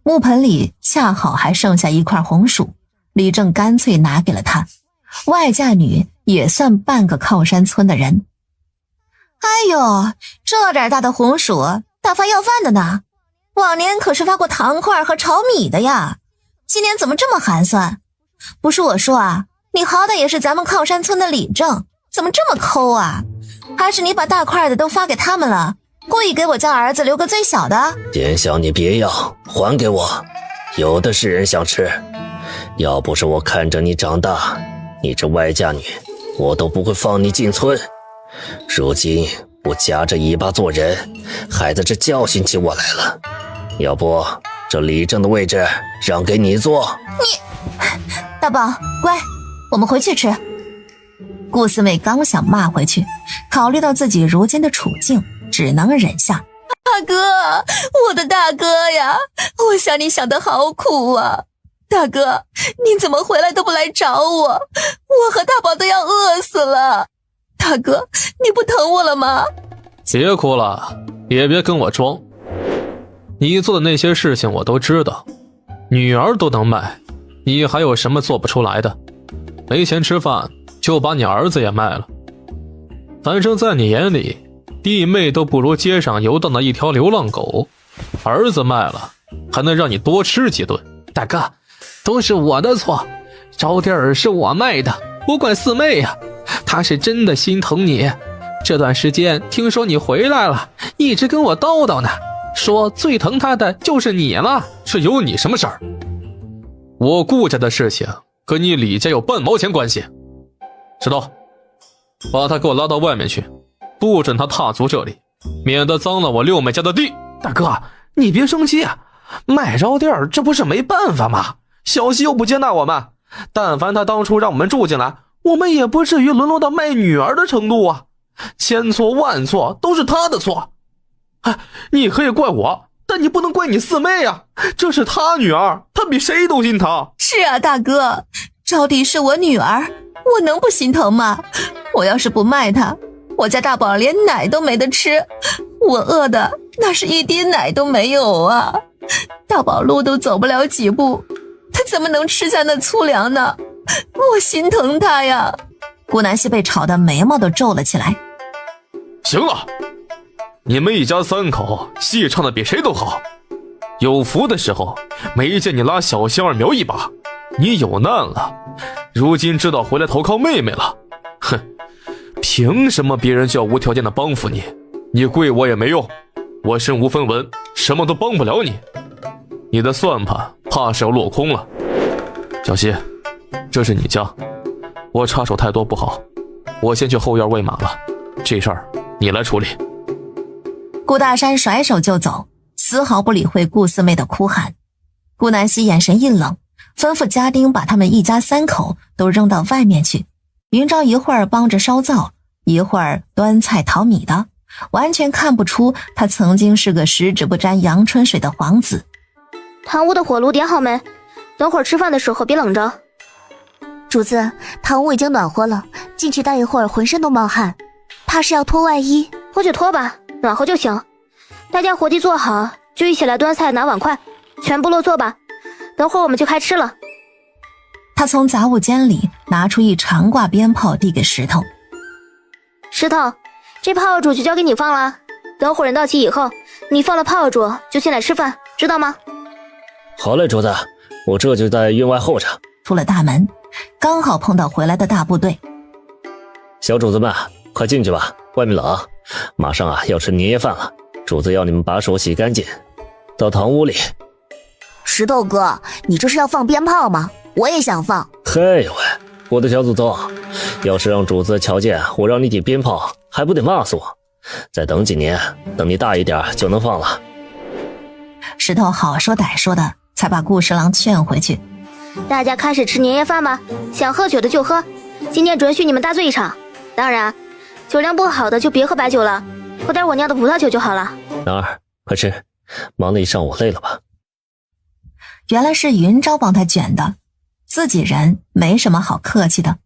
木盆里恰好还剩下一块红薯，李正干脆拿给了他。外嫁女也算半个靠山村的人。哎呦，这点大的红薯大发要饭的呢，往年可是发过糖块和炒米的呀，今年怎么这么寒酸？不是我说啊，你好歹也是咱们靠山村的李正，怎么这么抠啊？还是你把大块的都发给他们了，故意给我家儿子留个最小的？典小你别要，还给我，有的是人想吃。要不是我看着你长大，你这外嫁女，我都不会放你进村。如今我夹着尾巴做人，孩子这教训起我来了。要不这李正的位置让给你坐。大宝，乖，我们回去吃。顾四妹刚想骂回去，考虑到自己如今的处境，只能忍下。大哥，我的大哥呀，我想你想得好苦啊。大哥，你怎么回来都不来找我？我和大宝都要饿死了。大哥，你不疼我了吗？别哭了，也别跟我装。你做的那些事情我都知道，女儿都能卖，你还有什么做不出来的？没钱吃饭，就把你儿子也卖了。反正在你眼里，弟妹都不如街上游荡的一条流浪狗，儿子卖了，还能让你多吃几顿。大哥，都是我的错，招娣儿是我卖的，不怪四妹呀，她是真的心疼你。这段时间听说你回来了，一直跟我叨叨呢，说最疼她的就是你了，这有你什么事儿？我顾家的事情跟你李家有半毛钱关系。石头，把他给我拉到外面去，不准他踏足这里，免得脏了我六妹家的地。大哥，你别生气啊，卖招娣儿这不是没办法吗？小西又不接纳我们，但凡他当初让我们住进来，我们也不至于沦落到卖女儿的程度啊。千错万错都是他的错。哎，你可以怪我，但你不能怪你四妹啊，这是她女儿，她比谁都心疼。是啊，大哥，招娣是我女儿，我能不心疼吗？我要是不卖她，我家大宝连奶都没得吃，我饿的那是一滴奶都没有啊。大宝路都走不了几步，他怎么能吃下那粗粮呢？我心疼他呀。顾南希被吵得眉毛都皱了起来，行了，你们一家3口戏唱的比谁都好。有福的时候没见你拉小仙儿苗一把，你有难了，如今知道回来投靠妹妹了。哼，凭什么别人就要无条件的帮扶你？你跪我也没用，我身无分文，什么都帮不了你。你的算盘怕是要落空了。小希，这是你家，我插手太多不好，我先去后院喂马了，这事儿你来处理。顾大山甩手就走，丝毫不理会顾四妹的哭喊。顾南希眼神一冷，吩咐家丁把他们一家3口都扔到外面去。云昭一会儿帮着烧灶，一会儿端菜淘米的，完全看不出他曾经是个十指不沾阳春水的皇子。堂屋的火炉点好没？等会儿吃饭的时候别冷着。主子，堂屋已经暖和了，进去待一会儿浑身都冒汗，怕是要脱外衣。脱就脱吧，暖和就行。大家伙计做好，就一起来端菜拿碗筷，全部落座吧。等会儿我们就开吃了。他从杂物间里拿出一长挂鞭炮递给石头。石头，这炮竹就交给你放了。等会儿人到齐以后，你放了炮竹就进来吃饭，知道吗？好嘞，主子，我这就在院外候着。出了大门，刚好碰到回来的大部队。小主子们，快进去吧，外面冷，马上要吃年夜饭了。主子要你们把手洗干净，到堂屋里。石头哥，你这是要放鞭炮吗？我也想放。嘿喂，我的小祖宗，要是让主子瞧见我让你点鞭炮，还不得骂死我？再等几年，等你大一点就能放了。石头好说歹说的才把顾十郎劝回去。大家开始吃年夜饭吧，想喝酒的就喝，今天准许你们大醉一场。当然，酒量不好的就别喝白酒了，喝点我酿的葡萄酒就好了。男儿，快吃，忙了一上午累了吧？原来是云昭帮他卷的，自己人没什么好客气的。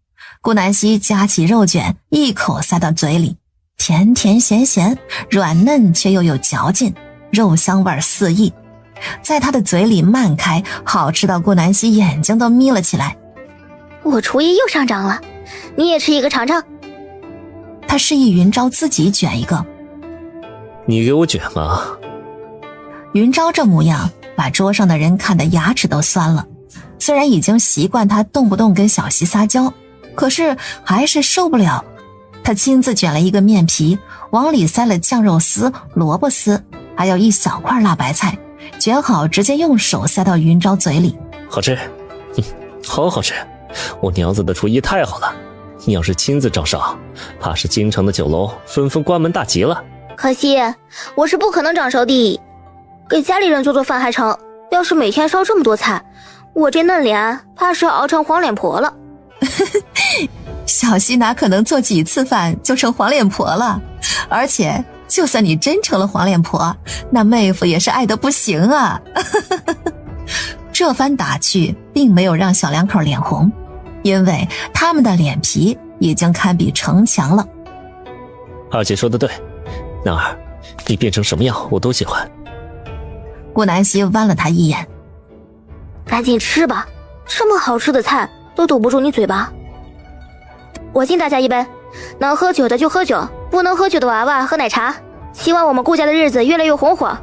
顾南希夹起肉卷，一口塞到嘴里，甜甜咸咸，软嫩却又有嚼劲，肉香味四溢，在他的嘴里漫开，好吃到顾南希眼睛都眯了起来。我厨艺又上涨了，你也吃一个尝尝。他示意云昭自己卷一个。你给我卷嘛。云昭这模样把桌上的人看得牙齿都酸了，虽然已经习惯他动不动跟小西撒娇，可是还是受不了。他亲自卷了一个面皮，往里塞了酱肉丝、萝卜丝，还有一小块辣白菜，卷好直接用手塞到云昭嘴里。好吃，好好吃，我娘子的厨艺太好了。你要是亲自掌勺，怕是京城的酒楼纷纷关门大吉了。可惜我是不可能掌勺的，给家里人做做饭还成，要是每天烧这么多菜，我这嫩脸怕是要熬成黄脸婆了。小西哪可能做几次饭就成黄脸婆了？而且就算你真成了黄脸婆，那妹夫也是爱得不行啊。这番打趣并没有让小两口脸红，因为他们的脸皮已经堪比城墙了。二姐说的对，男儿，你变成什么样我都喜欢。顾南希剜了他一眼。赶紧吃吧，这么好吃的菜都堵不住你嘴巴。我敬大家一杯，能喝酒的就喝酒，不能喝酒的娃娃喝奶茶。希望我们顾家的日子越来越红火，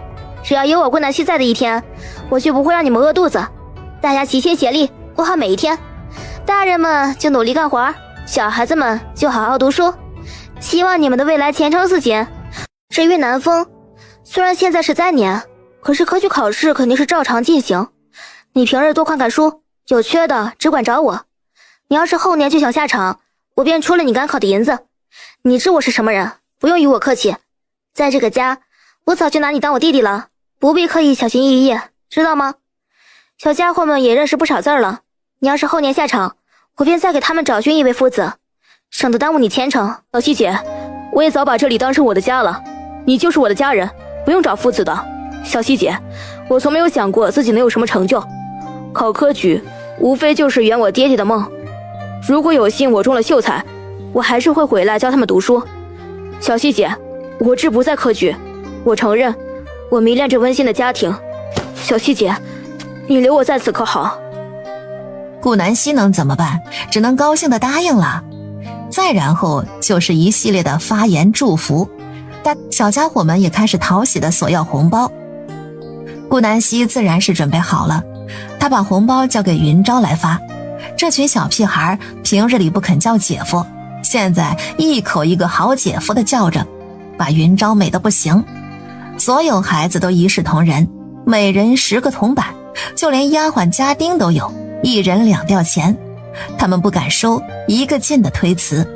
只要有我顾南希在的一天，我就不会让你们饿肚子。大家齐心协力过好每一天，大人们就努力干活，小孩子们就好好读书。希望你们的未来前程似锦。至于南风，虽然现在是3年，可是科举考试肯定是照常进行。你平日多看看书，有缺的只管找我。你要是后年就想下场，我便出了你赶考的银子。你知我是什么人，不用与我客气。在这个家，我早就拿你当我弟弟了，不必刻意小心翼翼，知道吗？小家伙们也认识不少字了，你要是后年下场，我便再给他们找寻一位夫子，省得耽误你前程。小希姐，我也早把这里当成我的家了，你就是我的家人，不用找夫子的。小希姐，我从没有想过自己能有什么成就，考科举无非就是圆我爹爹的梦。如果有幸我中了秀才，我还是会回来教他们读书。小希姐，我志不在科举，我承认我迷恋这温馨的家庭。小希姐，你留我在此可好？顾南希能怎么办？只能高兴地答应了。再然后就是一系列的发言祝福，小家伙们也开始讨喜的索要红包。顾南希自然是准备好了，他把红包交给云昭来发。这群小屁孩平日里不肯叫姐夫，现在一口一个好姐夫的叫着，把云昭美得不行。所有孩子都一视同仁，每人10个铜板，就连丫鬟家丁都有，1人2吊钱。他们不敢收，一个劲的推辞。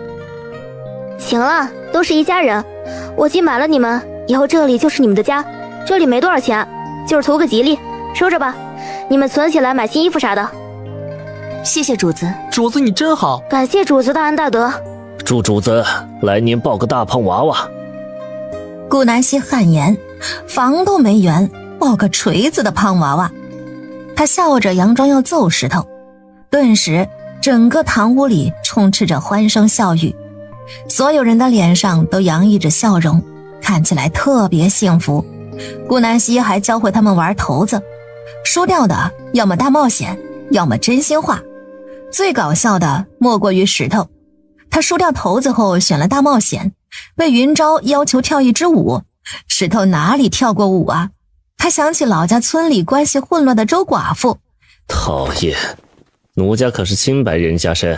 行了，都是一家人，我既买了你们，以后这里就是你们的家。这里没多少钱，就是图个吉利，收着吧，你们存起来买新衣服啥的。谢谢主子。主子你真好，感谢主子大恩大德。祝主子来年抱个大胖娃娃。顾南希汗颜，房都没圆，抱个锤子的胖娃娃。他笑着佯装要揍石头，顿时整个堂屋里充斥着欢声笑语，所有人的脸上都洋溢着笑容，看起来特别幸福。顾南希还教会他们玩骰子，输掉的要么大冒险，要么真心话。最搞笑的莫过于石头，他输掉骰子后选了大冒险，被云昭要求跳一支舞。石头哪里跳过舞啊？他想起老家村里关系混乱的周寡妇。讨厌，奴家可是清白人家身，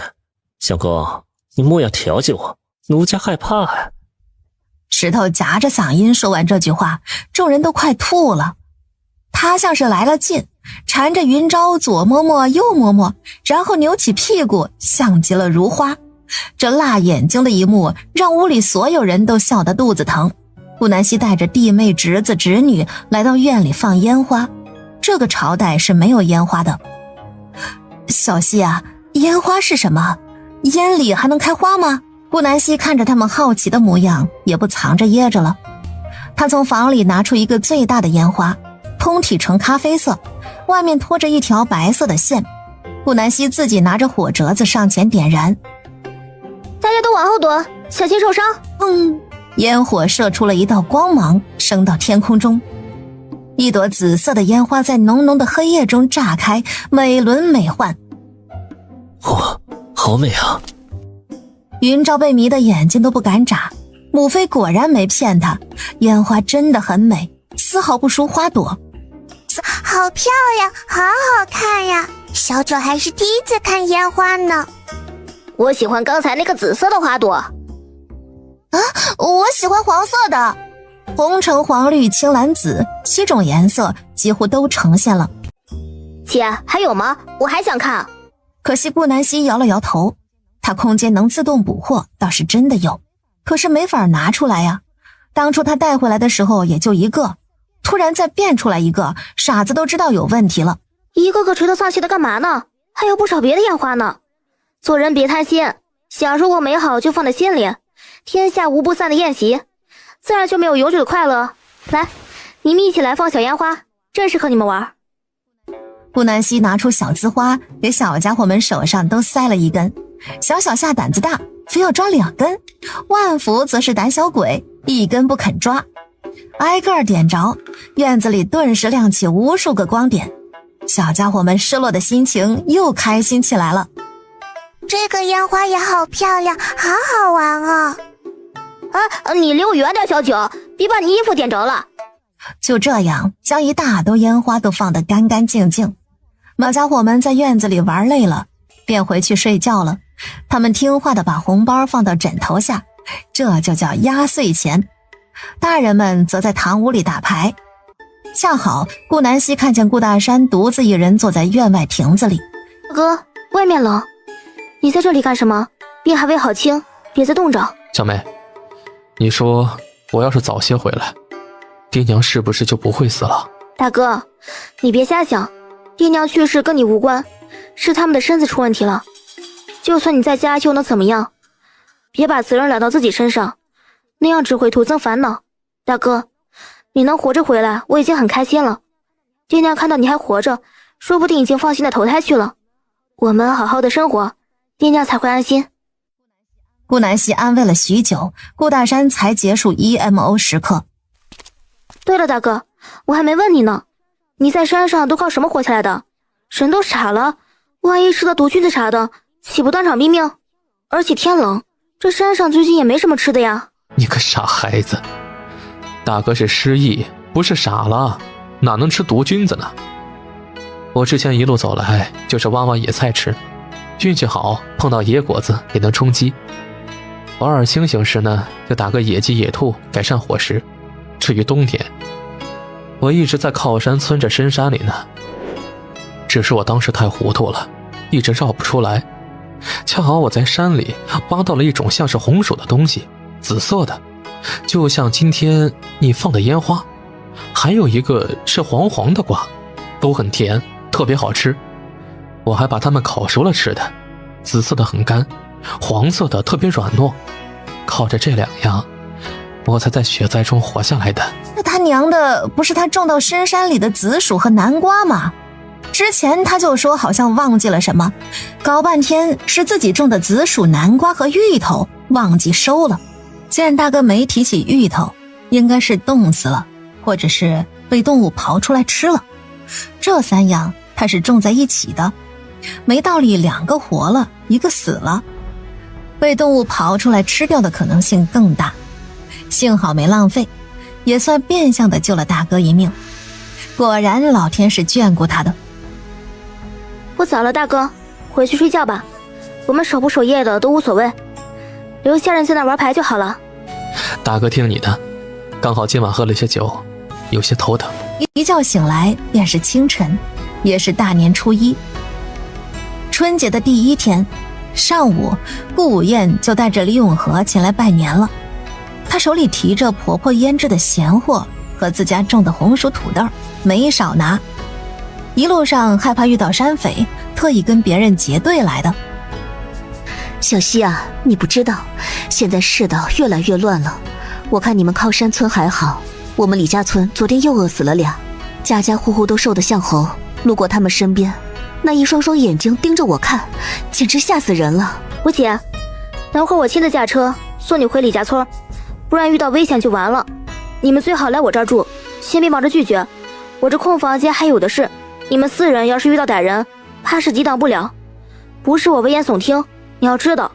相公你莫要调戏我，奴家害怕啊。石头夹着嗓音说完这句话，众人都快吐了。他像是来了劲，缠着云昭左摸摸右摸摸，然后扭起屁股，像极了如花。这辣眼睛的一幕让屋里所有人都笑得肚子疼。顾南希带着弟妹侄子侄女来到院里放烟花，这个朝代是没有烟花的。小希啊，烟花是什么？烟里还能开花吗？顾南希看着他们好奇的模样，也不藏着掖着了。他从房里拿出一个最大的烟花，通体呈咖啡色，外面拖着一条白色的线。顾南希自己拿着火折子上前点燃。大家都往后躲，小心受伤。烟火射出了一道光芒，升到天空中。一朵紫色的烟花在浓浓的黑夜中炸开，美轮美奂。哇，好美啊！云昭被迷得眼睛都不敢眨，母妃果然没骗他，烟花真的很美，丝毫不输花朵。好漂亮，好好看呀！小九还是第一次看烟花呢。我喜欢刚才那个紫色的花朵。我喜欢黄色的。红橙黄绿青蓝紫7种颜色几乎都呈现了。姐，还有吗？我还想看。可惜顾南希摇了摇头，他空间能自动捕获倒是真的有，可是没法拿出来呀。当初他带回来的时候也就一个，突然再变出来一个，傻子都知道有问题了。一个个垂头丧气的干嘛呢？还有不少别的烟花呢。做人别贪心，享受过美好就放在心里，天下无不散的宴席，自然就没有永久的快乐。来，你们一起来放小烟花，真适合你们玩。顾南希拿出小呲花，给小家伙们手上都塞了一根。小小夏胆子大，非要抓2根，万福则是胆小鬼，一根不肯抓。挨个点着，院子里顿时亮起无数个光点。小家伙们失落的心情又开心起来了。这个烟花也好漂亮，好好玩啊！你离我远点，小九，别把你衣服点着了。就这样，将一大兜烟花都放得干干净净。小家伙们在院子里玩累了，便回去睡觉了。他们听话地把红包放到枕头下，这就叫压岁钱。大人们则在堂屋里打牌。恰好顾南希看见顾大山独自一人坐在院外亭子里。哥，外面冷，你在这里干什么？病还未好轻，别再冻着。小妹，你说我要是早些回来，爹娘是不是就不会死了？大哥，你别瞎想，爹娘去世跟你无关，是他们的身子出问题了。就算你在家又能怎么样？别把责任揽到自己身上，那样只会徒增烦恼。大哥，你能活着回来，我已经很开心了。爹娘看到你还活着，说不定已经放心的投胎去了。我们好好的生活，爹娘才会安心。顾南希安慰了许久，顾大山才结束 EMO 时刻。对了，大哥，我还没问你呢，你在山上都靠什么活下来的？人都傻了，万一吃了毒菌子啥的，岂不当场毙命？而且天冷，这山上最近也没什么吃的呀。你个傻孩子，大哥是失忆，不是傻了，哪能吃毒菌子呢？我之前一路走来就是挖挖野菜吃，运气好碰到野果子也能充饥。偶尔清醒时呢，就打个野鸡野兔改善伙食。至于冬天，我一直在靠山村这深山里呢。只是我当时太糊涂了，一直绕不出来。恰好我在山里挖到了一种像是红薯的东西，紫色的，就像今天你放的烟花。还有一个是黄黄的瓜，都很甜，特别好吃。我还把它们烤熟了吃的，紫色的很干，黄色的特别软糯。靠着这2样，我才在雪灾中活下来的。那他娘的，不是他种到深山里的紫薯和南瓜吗？之前他就说好像忘记了什么，搞半天是自己种的紫薯、南瓜和芋头忘记收了。既然大哥没提起芋头，应该是冻死了，或者是被动物刨出来吃了。这3样他是种在一起的，没道理2个活了1个死了，被动物刨出来吃掉的可能性更大。幸好没浪费，也算变相的救了大哥一命。果然老天是眷顾他的。不早了，大哥，回去睡觉吧。我们守不守夜的都无所谓，留下人在那玩牌就好了。大哥听你的，刚好今晚喝了些酒，有些头疼。一觉醒来便是清晨，也是大年初1，春节的第1天上午，顾午宴就带着李永和前来拜年了。他手里提着婆婆腌制的咸货和自家种的红薯土豆，没少拿。一路上害怕遇到山匪，特意跟别人结队来的。小溪啊，你不知道，现在世道越来越乱了。我看你们靠山村还好，我们李家村昨天又饿死了2，家家户户都瘦得像猴。路过他们身边，那一双双眼睛盯着我看，简直吓死人了。吴姐，等会儿我亲自驾车送你回李家村，不然遇到危险就完了。你们最好来我这儿住，先别忙着拒绝，我这空房间还有的是。你们4人要是遇到歹人，怕是抵挡不了。不是我危言耸听，你要知道，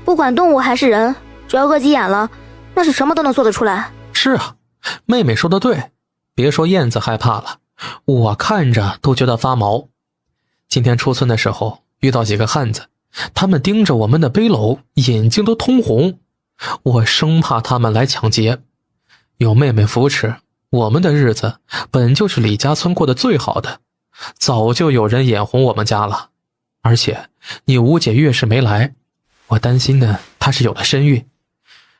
不管动物还是人，只要饿急眼了，那是什么都能做得出来。是啊，妹妹说的对，别说燕子害怕了，我看着都觉得发毛。今天出村的时候遇到几个汉子，他们盯着我们的背篓，眼睛都通红，我生怕他们来抢劫。有妹妹扶持，我们的日子本就是李家村过得最好的，早就有人眼红我们家了。而且你吴姐月事没来，我担心的她是有了身孕，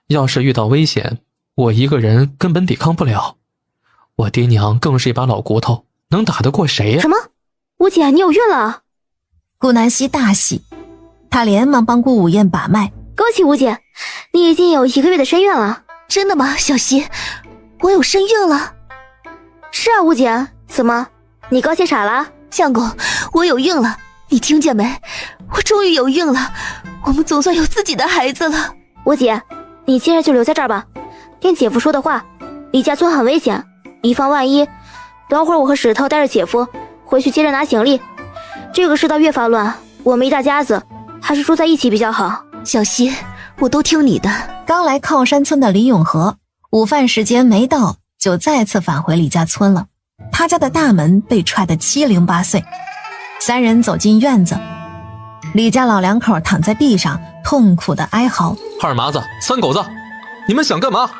要是遇到危险，我一个人根本抵抗不了。我爹娘更是一把老骨头，能打得过谁呀？什么？吴姐，你有孕了？顾南希大喜，她连忙帮顾午宴把脉。恭喜吴姐，你已经有1个月的身孕了。真的吗？小溪，我有身孕了。是啊，吴姐，怎么你高兴傻了？相公，我有孕了，你听见没？我终于有孕了，我们总算有自己的孩子了。吴姐，你今日就留在这儿吧，听姐夫说的话，李家村很危险，以防万一，等会儿我和石头带着姐夫回去接着拿行李。这个世道越发乱，我们一大家子还是住在一起比较好。小溪，我都听你的。刚来靠山村的李永和，午饭时间没到，就再次返回李家村了。他家的大门被踹得七零八碎。3人走进院子，李家老两口躺在地上，痛苦的哀嚎。二麻子、三狗子，你们想干嘛？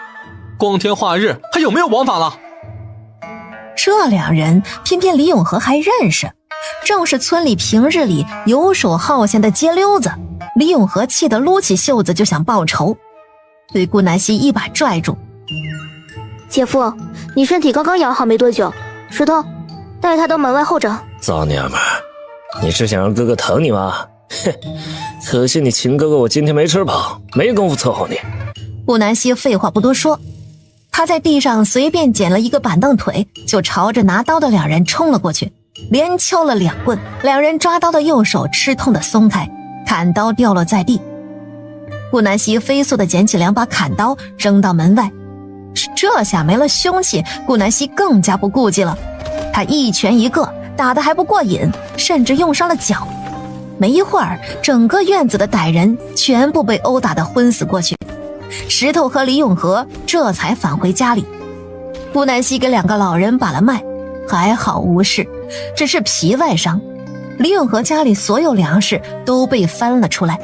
光天化日，还有没有王法了？这2人偏偏李永和还认识，正是村里平日里游手好闲的街溜子。李永和气得撸起袖子就想报仇，对顾南希一把拽住。姐夫，你身体刚刚养好没多久，石头带他到门外候着。糟娘们儿，你是想让哥哥疼你吗？哼，可惜你秦哥哥我今天没吃饱，没工夫伺候你。顾南希废话不多说，他在地上随便捡了一个板凳腿，就朝着拿刀的2人冲了过去，连敲了2棍。2人抓刀的右手吃痛的松开，砍刀掉落在地。顾南希飞速地捡起2把砍刀扔到门外。这下没了凶器，顾南希更加不顾忌了，他一拳一个，打得还不过瘾，甚至用上了脚。没一会儿，整个院子的歹人全部被殴打得昏死过去。石头和李永和这才返回家里。顾南希给2个老人把了脉，还好无事，只是皮外伤。李永和家里所有粮食都被翻了出来，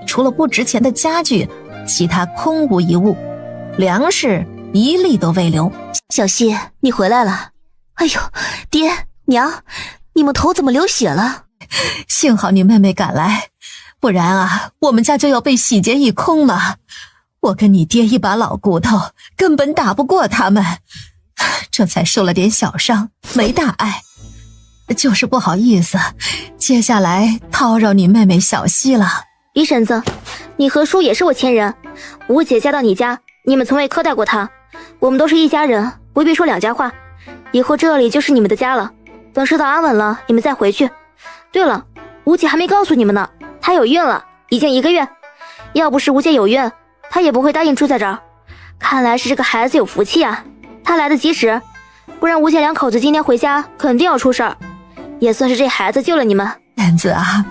除了不值钱的家具，其他空无一物，粮食一粒都未留。小希，你回来了。哎呦，爹娘，你们头怎么流血了？幸好你妹妹赶来，不然啊，我们家就要被洗劫一空了。我跟你爹一把老骨头，根本打不过他们，这才受了点小伤，没大碍。就是不好意思，接下来叨扰你妹妹小希了。李婶子，你和叔也是我亲人，吴姐嫁到你家，你们从未苛待过她，我们都是一家人，不必说2家话。以后这里就是你们的家了，等世道安稳了，你们再回去。对了，吴姐还没告诉你们呢，她有孕了，已经1个月。要不是吴姐有孕，她也不会答应住在这儿。看来是这个孩子有福气啊，她来得及时，不然吴姐2口子今天回家肯定要出事儿。也算是这孩子救了你们。燕子啊，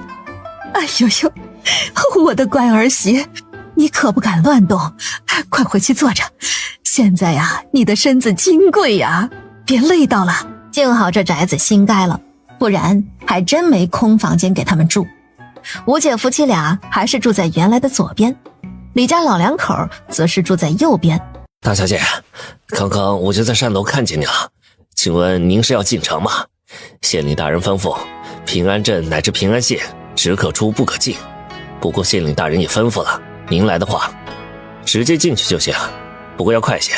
哎呦呦，我的乖儿媳，你可不敢乱动，快回去坐着。现在呀，你的身子金贵呀，别累到了。幸好这宅子新盖了，不然还真没空房间给他们住。吴姐夫妻俩还是住在原来的左边，李家老2口则是住在右边。大小姐，刚刚我就在上楼看见你了，请问您是要进城吗？县令大人吩咐，平安镇乃至平安县只可出不可进。不过县令大人也吩咐了，您来的话，直接进去就行，不过要快些，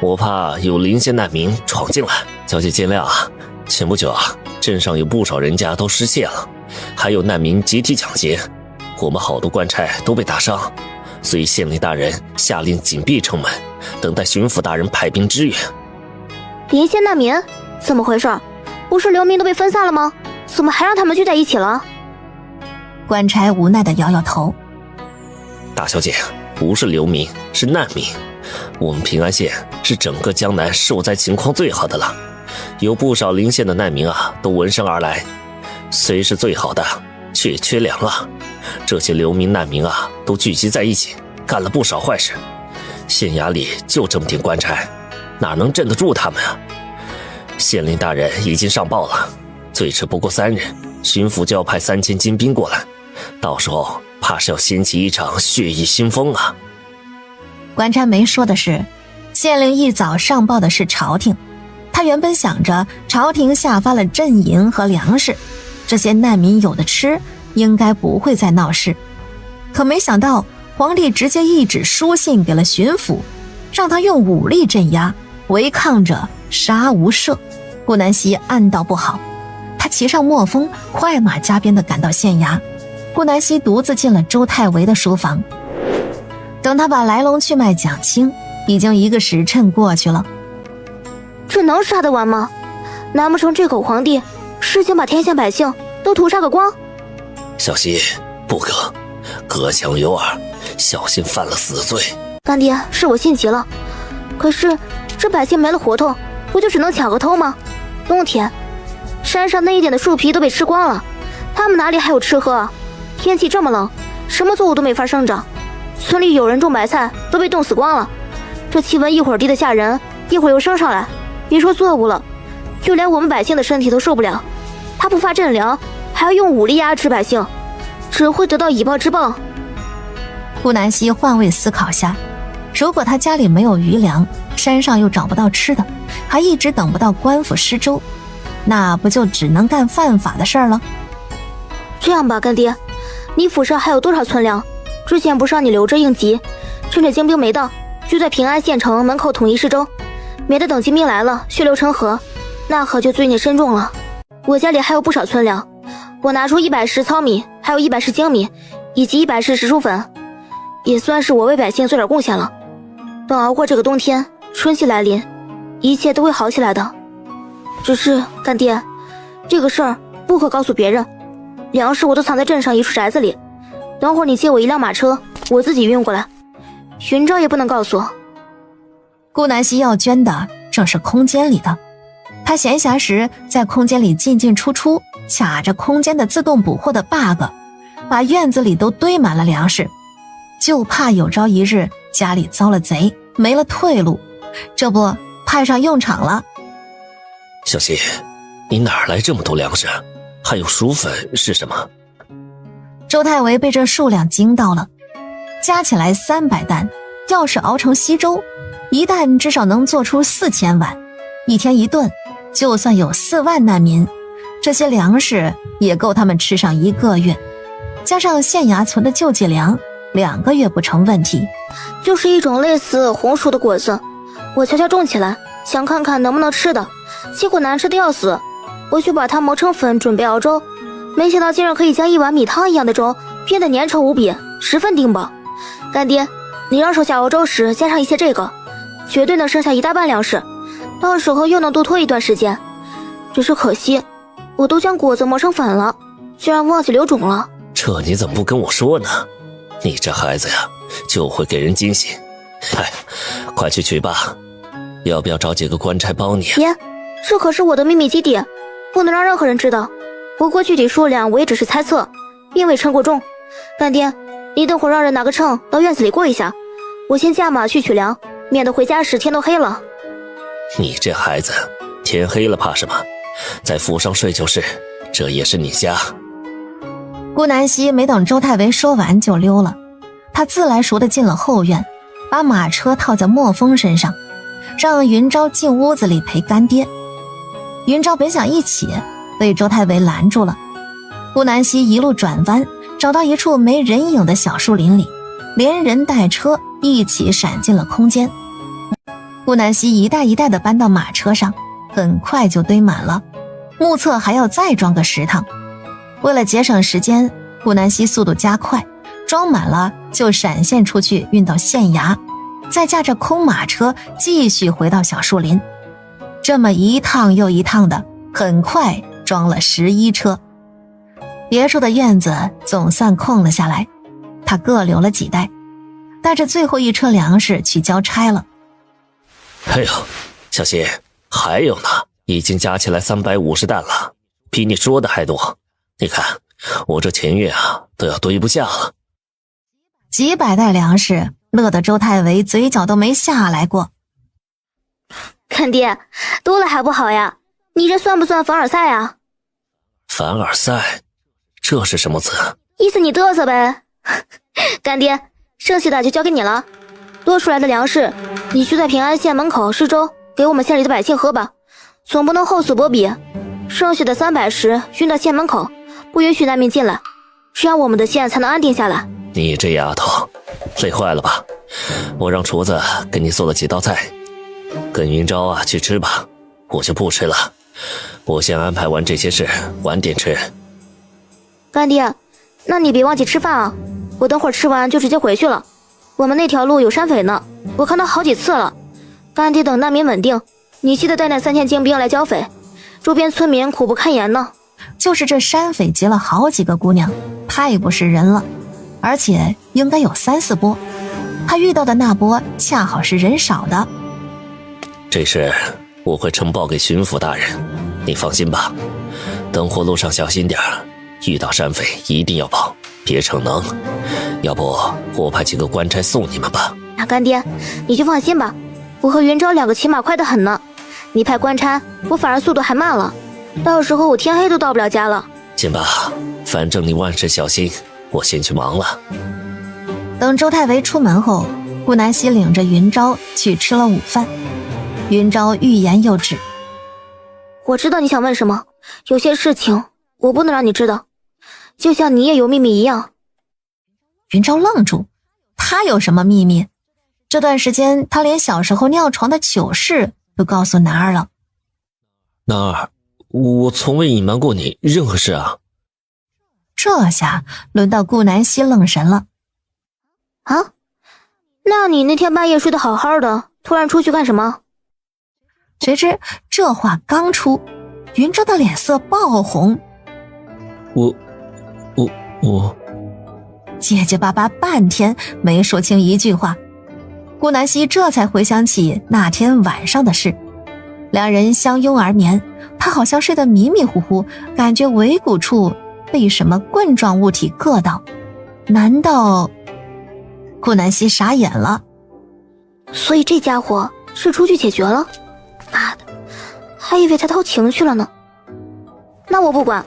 我怕有邻县难民闯进来。小姐见谅啊，前不久啊，镇上有不少人家都失窃了，还有难民集体抢劫，我们好多官差都被打伤，所以县令大人下令紧闭城门，等待巡抚大人派兵支援。邻县难民？怎么回事？不是流民都被分散了吗？怎么还让他们聚在一起了？官差无奈地摇摇头。大小姐，不是流民，是难民。我们平安县是整个江南受灾情况最好的了，有不少邻县的难民啊，都闻声而来。虽是最好的，却也缺粮啊。这些流民难民啊，都聚集在一起，干了不少坏事。县衙里就这么点官差，哪能镇得住他们啊？县令大人已经上报了，最迟不过3日，巡抚就要派3000精兵过来，到时候怕是要掀起一场血雨腥风啊。官差没说的是，县令一早上报的是朝廷，他原本想着朝廷下发了赈银和粮食，这些难民有的吃，应该不会再闹事。可没想到皇帝直接一纸书信给了巡抚，让他用武力镇压，违抗者杀无赦。顾南希暗道不好，他骑上墨风，快马加鞭地赶到县衙。顾南希独自进了周太尉的书房，等他把来龙去脉讲清，已经1个时辰过去了。这能杀得完吗？难不成这狗皇帝是想把天下百姓都屠杀个光？小希，不可，隔墙有耳，小心犯了死罪。干爹，是我心急了，可是这百姓没了活头，不就只能抢个偷吗？冬天山上那一点的树皮都被吃光了，他们哪里还有吃喝啊？天气这么冷，什么作物都没法生长，村里有人种白菜都被冻死光了。这气温一会儿低得吓人，一会儿又升上来，别说作物了，就连我们百姓的身体都受不了。他不发赈粮，还要用武力压制百姓，只会得到以暴制暴。顾南希换位思考下，如果他家里没有余粮，山上又找不到吃的，还一直等不到官府施粥，那不就只能干犯法的事儿了？这样吧，干爹，你府上还有多少存粮？之前不是让你留着应急，趁着精兵没到，就在平安县城门口统一施粥，免得等精兵来了血流成河，那可就罪孽深重了。我家里还有不少存粮，我拿出100石糙米，还有100石精米，以及100石石薯粉，也算是我为百姓做点贡献了。等熬过这个冬天，春季来临，一切都会好起来的。只是干爹，这个事儿不可告诉别人，粮食我都藏在镇上一处宅子里，等会儿你借我1辆马车，我自己运过来，寻找也不能告诉我。顾南希要捐的正是空间里的，他闲暇时在空间里进进出出，卡着空间的自动捕获的 bug， 把院子里都堆满了粮食，就怕有朝一日家里遭了贼，没了退路，这不派上用场了。小希，你哪儿来这么多粮食？还有薯粉是什么？周太维被这数量惊到了，加起来300担，要是熬成稀粥，一担至少能做出4000碗，一天一顿，就算有4万难民，这些粮食也够他们吃上1个月，加上县衙存的救济粮，2个月不成问题。就是一种类似红薯的果子，我悄悄种起来，想看看能不能吃的，结果难吃的要死。我去把它磨成粉，准备熬粥，没想到竟然可以将一碗米汤一样的粥变得粘稠无比，十分顶饱。干爹，你让手下熬粥时加上一些这个，绝对能剩下一大半粮食，到时候又能多拖一段时间。只是可惜，我都将果子磨成粉了，居然忘记留种了。这你怎么不跟我说呢？你这孩子呀，就会给人惊喜。嗨，快去取吧。要不要找几个官差帮你？爹，这可是我的秘密基地，不能让任何人知道。不过具体数量我也只是猜测，并未称过重。干爹，你等会儿让人拿个秤到院子里过一下，我先驾马去取粮，免得回家时天都黑了。你这孩子，天黑了怕什么？在府上睡就是，这也是你家。顾南希没等周太维说完就溜了，他自来熟地进了后院，把马车套在墨风身上，让云昭进屋子里陪干爹。云昭本想一起，被周太维拦住了。顾南希一路转弯，找到一处没人影的小树林里，连人带车一起闪进了空间。顾南希一袋一袋地搬到马车上，很快就堆满了，目测还要再装个10趟。为了节省时间，顾南希速度加快，装满了就闪现出去运到县衙，再驾着空马车继续回到小树林。这么一趟又一趟的，很快装了11车。别处的院子总算空了下来，他各留了几袋，带着最后一车粮食去交差了。哎呦，小希，还有呢，已经加起来350担了，比你说的还多。你看，我这前月啊都要堆不下了。几百袋粮食，乐得周太维嘴角都没下来过。干爹，多了还不好呀？你这算不算凡尔赛啊？凡尔赛，这是什么词？意思你嘚瑟呗。干爹，剩下的就交给你了，多出来的粮食，你去在平安县门口施粥，给我们县里的百姓喝吧，总不能厚此薄彼。剩下的300石运到县门口，不允许难民进来，这样我们的县才能安定下来。你这丫头，累坏了吧？我让厨子给你做了几道菜，跟云昭啊去吃吧，我就不吃了。我先安排完这些事，晚点吃。干爹，那你别忘记吃饭啊！我等会儿吃完就直接回去了。我们那条路有山匪呢，我看到好几次了。干爹等难民稳定，你记得带那3000精兵来剿匪，周边村民苦不堪言呢。就是这山匪劫了好几个姑娘，太不是人了，而且应该有3、4波，他遇到的那波恰好是人少的。这事我会呈报给巡抚大人，你放心吧。等会路上小心点，遇到山匪一定要跑，别逞能。要不我派几个官差送你们吧。那干爹，你就放心吧，我和云昭2个骑马快得很呢。你派官差，我反而速度还慢了，到时候我天黑都到不了家了。行吧，反正你万事小心，我先去忙了。等周太维出门后，顾南希领着云昭去吃了午饭。云昭欲言又止。我知道你想问什么，有些事情我不能让你知道，就像你也有秘密一样。云昭愣住，他有什么秘密？这段时间他连小时候尿床的糗事都告诉男儿了。男儿，我从未隐瞒过你任何事啊。这下轮到顾南希愣神了。啊？那你那天半夜睡得好好的，突然出去干什么？谁知这话刚出，云昭的脸色爆红。我结结巴巴半天没说清一句话。顾南希这才回想起那天晚上的事，两人相拥而眠，他好像睡得迷迷糊糊，感觉尾骨处被什么棍状物体硌到。难道……顾南希傻眼了。所以这家伙是出去解决了？还以为他偷情去了呢。那我不管，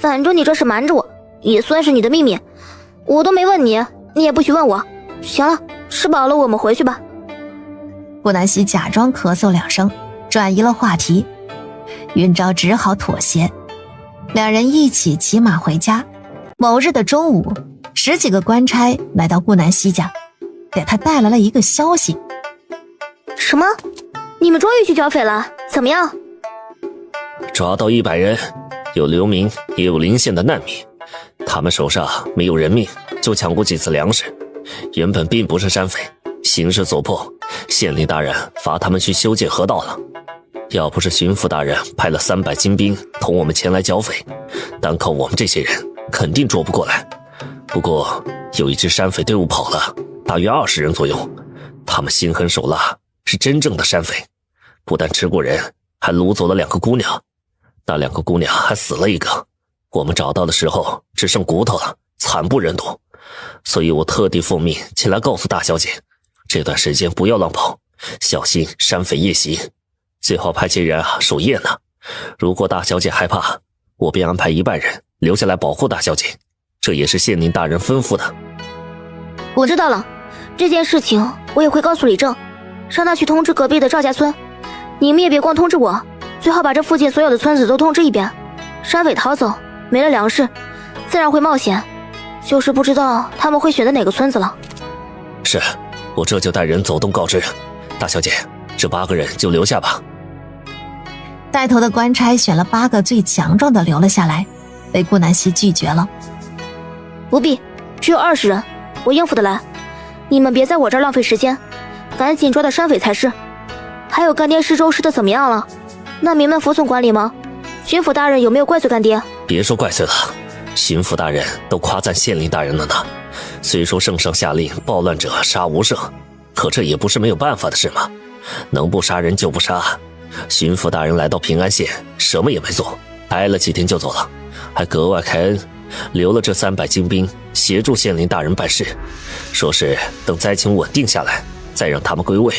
反正你这是瞒着我，也算是你的秘密。我都没问你，你也不许问我。行了，吃饱了我们回去吧。顾南希假装咳嗽2声，转移了话题。云昭只好妥协，两人一起骑马回家。某日的中午，10几个官差来到顾南希家，给他带来了一个消息。什么？你们终于去剿匪了？怎么样？抓到100人，有流民，也有临县的难民。他们手上没有人命，就抢过几次粮食。原本并不是山匪，形势所迫，县令大人罚他们去修建河道了。要不是巡抚大人派了300精兵同我们前来剿匪，单靠我们这些人肯定捉不过来。不过有一支山匪队伍跑了，大约20人左右，他们心狠手辣，是真正的山匪，不但吃过人，还掳走了2个姑娘。那2个姑娘还死了1个，我们找到的时候只剩骨头了，惨不忍睹。所以我特地奉命前来告诉大小姐，这段时间不要乱跑，小心山匪夜袭，最好派些人守夜呢。如果大小姐害怕，我便安排100人留下来保护大小姐，这也是县令大人吩咐的。我知道了，这件事情我也会告诉李正，让他去通知隔壁的赵家村。你们也别光通知我，最好把这附近所有的村子都通知一遍。山匪逃走，没了粮食，自然会冒险，就是不知道他们会选择哪个村子了。是，我这就带人走动告知。大小姐，这8个人就留下吧。带头的官差选了8个最强壮的留了下来，被顾南希拒绝了。不必，只有20人，我应付得来。你们别在我这儿浪费时间，赶紧抓到山匪才是。还有干爹施粥施的怎么样了？难民们服从管理吗？巡抚大人有没有怪罪干爹？别说怪罪了，巡抚大人都夸赞县令大人了呢。虽说圣上下令暴乱者杀无赦，可这也不是没有办法的事嘛。能不杀人就不杀。巡抚大人来到平安县，什么也没做，待了几天就走了，还格外开恩，留了这300精兵协助县令大人办事，说是等灾情稳定下来，再让他们归位。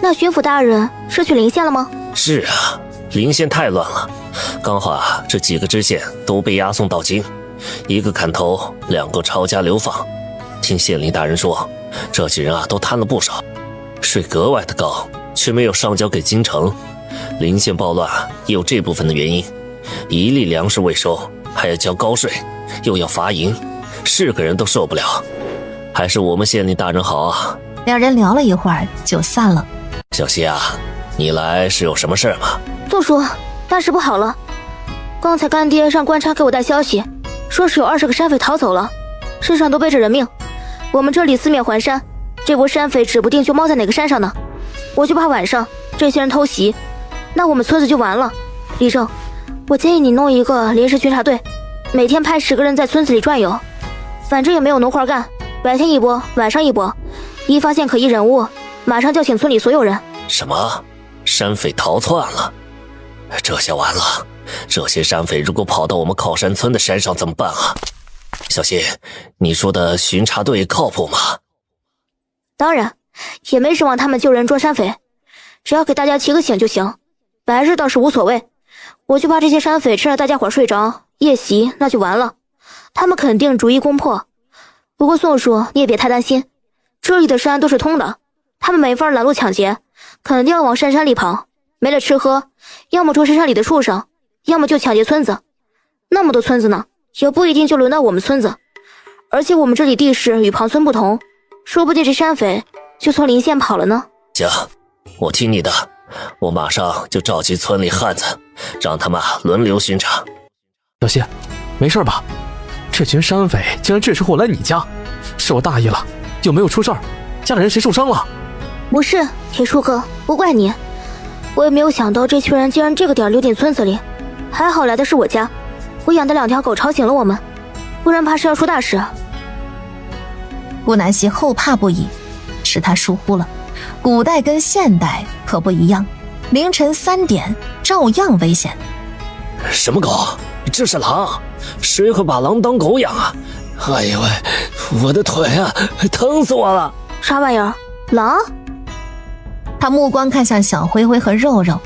那巡抚大人是去临县了吗？是啊，临县太乱了，刚好这几个知县都被押送到京，1个砍头，2个抄家流放。听县令大人说，这几人都贪了不少，税格外的高，却没有上交给京城。临县暴乱也有这部分的原因，1粒粮食未收，还要交高税，又要罚银，是个人都受不了。还是我们县令大人好啊。两人聊了一会儿就散了。小希啊，你来是有什么事吗？宗叔，大事不好了！刚才干爹让官差给我带消息，说是有20个山匪逃走了，身上都背着人命。我们这里4面环山，这波山匪指不定就猫在哪个山上呢。我就怕晚上这些人偷袭，那我们村子就完了。李正，我建议你弄一个临时巡查队，每天派10个人在村子里转悠，反正也没有农活干，白天一波，晚上一波，一发现可疑人物，马上叫醒村里所有人。什么？山匪逃窜了？这下完了，这些山匪如果跑到我们靠山村的山上怎么办啊？小希，你说的巡查队靠谱吗？当然，也没指望他们救人捉山匪，只要给大家提个醒就行，白日倒是无所谓。我就怕这些山匪趁着大家伙睡着夜袭，那就完了，他们肯定逐一攻破。不过宋叔，你也别太担心，这里的山都是通的，他们没法拦路抢劫，肯定要往山里跑，没了吃喝，要么捉山里的畜生，要么就抢劫村子。那么多村子呢，也不一定就轮到我们村子。而且我们这里地势与旁村不同，说不定这山匪就从临县跑了呢。行，我听你的，我马上就召集村里汉子，让他们轮流巡查。小希，没事吧？这群山匪竟然这时候来你家，是我大意了，有没有出事儿？家里人谁受伤了？不是，铁树哥，不怪你，我也没有想到这群人竟然这个点溜进村子里，还好来的是我家，我养的2条狗吵醒了我们，不然怕是要出大事。顾南希后怕不已，是他疏忽了，古代跟现代可不一样，凌晨3点照样危险。什么狗？这是狼，谁会把狼当狗养啊？哎呦喂，我的腿啊，疼死我了！啥玩意儿？狼？他目光看向小灰灰和肉肉，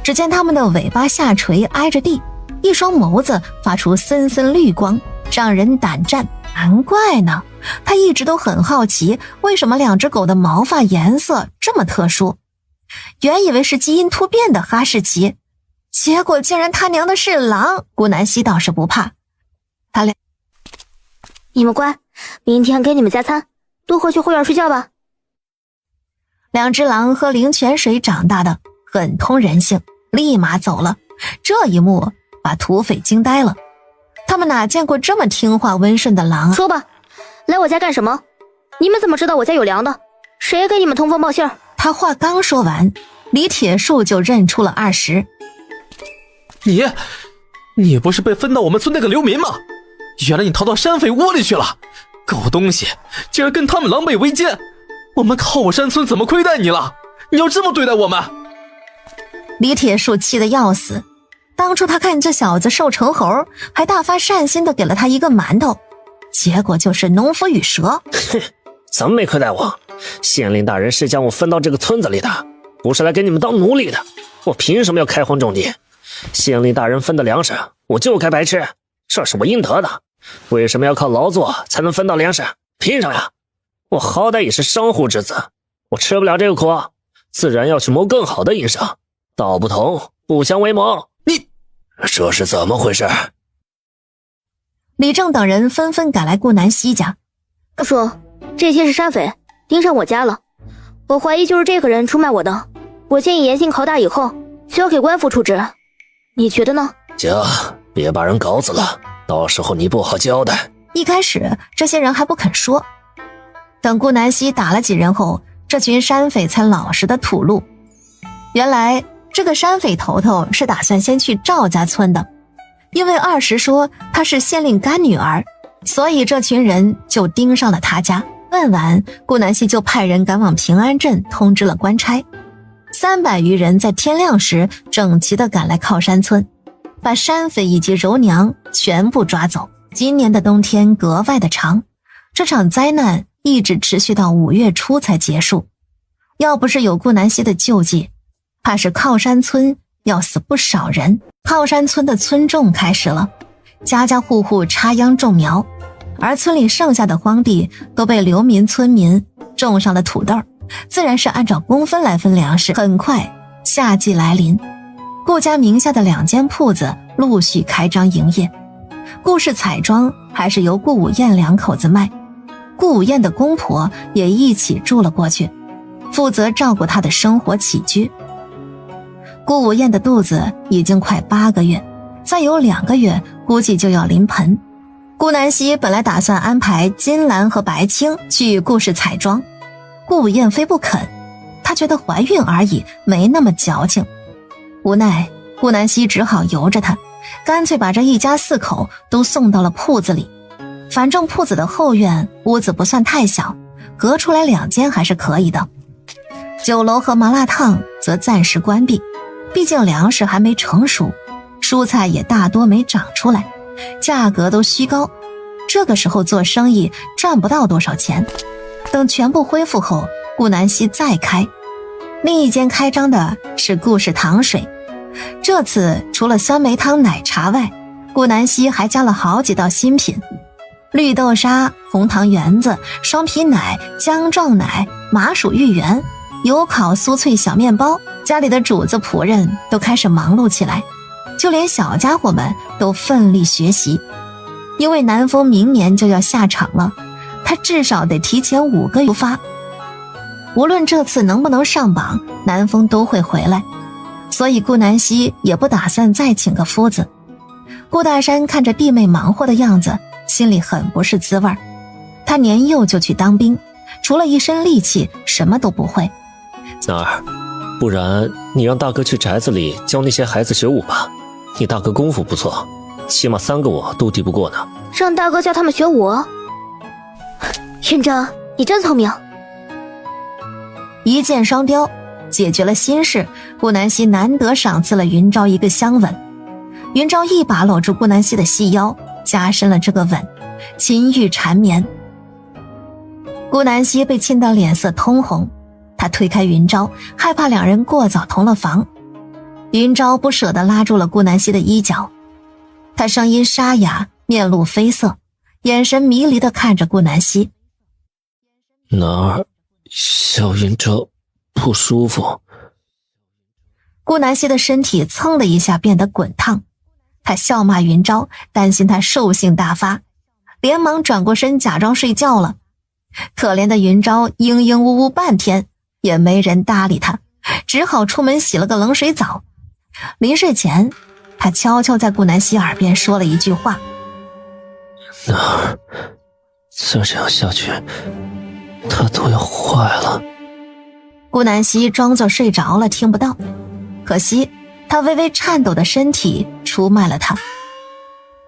只见它们的尾巴下垂挨着地，一双眸子发出森森绿光，让人胆战。难怪呢，他一直都很好奇，为什么两只狗的毛发颜色这么特殊。原以为是基因突变的哈士奇，结果竟然他娘的是狼。顾南希倒是不怕，他俩你们乖，明天给你们加餐，都回去后院睡觉吧。两只狼喝灵泉水长大的，很通人性，立马走了。这一幕把土匪惊呆了，他们哪见过这么听话温顺的狼啊？说吧，来我家干什么？你们怎么知道我家有粮的？谁给你们通风报信？他话刚说完，李铁树就认出了20。你不是被分到我们村那个流民吗？原来你逃到山匪窝里去了，狗东西，竟然跟他们狼狈为奸！我们靠山村怎么亏待你了？你要这么对待我们？李铁树气得要死，当初他看这小子瘦成猴，还大发善心的给了他一个馒头，结果就是农夫与蛇。哼，怎么没亏待我？县令大人是将我分到这个村子里的，不是来给你们当奴隶的。我凭什么要开荒种地？县令大人分的粮食，我就该白吃，这是我应得的。为什么要靠劳作才能分到粮食？凭什么呀？我好歹也是商户之子，我吃不了这个苦，自然要去谋更好的营生。道不同，不相为谋。你这是怎么回事？李正等人纷纷赶来顾南希家。说这些是山匪盯上我家了，我怀疑就是这个人出卖我的，我建议严刑拷打以后交给官府处置，你觉得呢？行，别把人搞死了，到时候你不好交代。一开始这些人还不肯说，等顾南希打了几人后，这群山匪才老实的吐露。原来这个山匪头头是打算先去赵家村的，因为20说她是县令干女儿，所以这群人就盯上了他家。问完，顾南希就派人赶往平安镇通知了官差。300余人在天亮时整齐地赶来靠山村，把山匪以及柔娘全部抓走。今年的冬天格外的长，这场灾难一直持续到5月初才结束。要不是有顾南希的救济，怕是靠山村要死不少人。靠山村的村种开始了，家家户户插秧种苗，而村里剩下的荒地都被流民村民种上了土豆，自然是按照工分来分粮食。很快夏季来临，顾家名下的2间铺子陆续开张营业。顾氏彩妆还是由顾武燕2口子卖，顾武燕的公婆也一起住了过去，负责照顾她的生活起居。顾武燕的肚子已经快8个月，再有2个月估计就要临盆。顾南希本来打算安排金兰和白青去顾氏彩妆，顾武燕非不肯，她觉得怀孕而已，没那么矫情。无奈顾南希只好由着她，干脆把这一家4口都送到了铺子里。反正铺子的后院屋子不算太小，隔出来2间还是可以的。酒楼和麻辣烫则暂时关闭，毕竟粮食还没成熟，蔬菜也大多没长出来，价格都虚高，这个时候做生意赚不到多少钱。等全部恢复后，顾南希再开。另一间开张的是顾氏糖水，这次除了酸梅汤奶茶外，顾南希还加了好几道新品：绿豆沙、红糖圆子、双皮奶、姜撞奶、麻薯芋圆、油烤酥脆小面包。家里的主子仆人都开始忙碌起来，就连小家伙们都奋力学习。因为南风明年就要下场了，他至少得提前5个月出发。无论这次能不能上榜，南风都会回来，所以顾南希也不打算再请个夫子。顾大山看着弟妹忙活的样子，心里很不是滋味。他年幼就去当兵，除了一身力气什么都不会。娜儿，不然你让大哥去宅子里教那些孩子学武吧，你大哥功夫不错，起码3个我都敌不过呢。让大哥教他们学武？云章，你真聪明。一箭双雕，解决了心事。顾南希难得赏赐了云昭一个香吻，云昭一把搂住顾南希的细腰，加深了这个吻，情欲缠绵。顾南希被亲得脸色通红，她推开云昭，害怕2人过早同了房。云昭不舍得拉住了顾南希的衣角，他声音沙哑，面露绯色，眼神迷离地看着顾南希。哪儿？小云昭不舒服。顾南希的身体蹭的一下变得滚烫，他笑骂云昭，担心他兽性大发，连忙转过身假装睡觉了。可怜的云昭嘤嘤呜呜半天也没人搭理他，只好出门洗了个冷水澡。临睡前，他悄悄在顾南希耳边说了一句话：哪儿？再这样下去他都要坏了。顾南希装作睡着了，听不到。可惜他微微颤抖的身体出卖了他。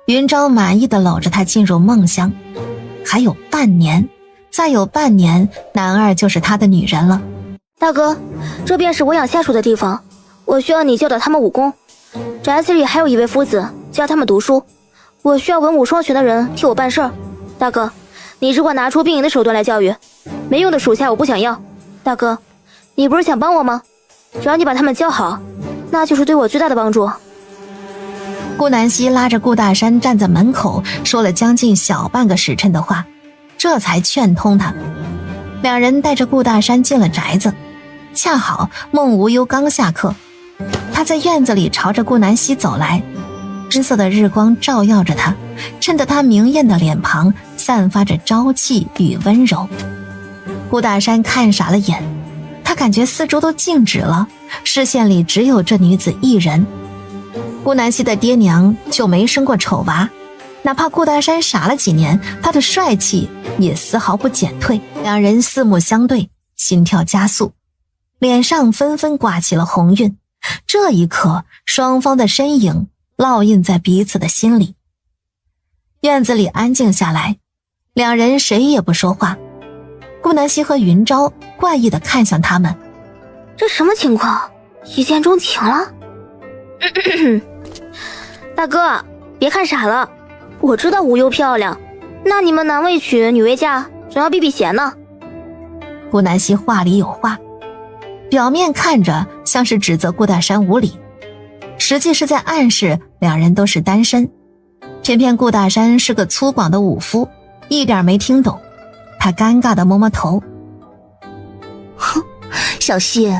云昭满意地搂着他进入梦乡。还有半年，再有半年，男二就是他的女人了。大哥，这便是我养下属的地方，我需要你教导他们武功。宅子里还有一位夫子，教他们读书。我需要文武双全的人替我办事儿。大哥，你只管拿出兵营的手段来教育，没用的属下我不想要。大哥，你不是想帮我吗？只要你把他们教好，那就是对我最大的帮助。顾南希拉着顾大山站在门口，说了将近小半个时辰的话，这才劝通他。两人带着顾大山进了宅子，恰好孟无忧刚下课，他在院子里朝着顾南希走来，金色的日光照耀着他，衬得他明艳的脸庞散发着朝气与温柔。顾大山看傻了眼，他感觉四周都静止了，视线里只有这女子一人。顾南希的爹娘就没生过丑娃，哪怕顾大山傻了几年，他的帅气也丝毫不减退。两人四目相对，心跳加速，脸上纷纷挂起了红晕。这一刻，双方的身影烙印在彼此的心里。院子里安静下来，两人谁也不说话。顾南希和云昭怪异地看向他们。这什么情况？一见钟情了？大哥，别看傻了，我知道无忧漂亮，那你们男为娶，女为嫁，总要避避嫌呢。顾南希话里有话，表面看着像是指责顾大山无理，实际是在暗示两人都是单身。偏偏顾大山是个粗犷的武夫，一点没听懂，他尴尬地摸摸头。哼，小希，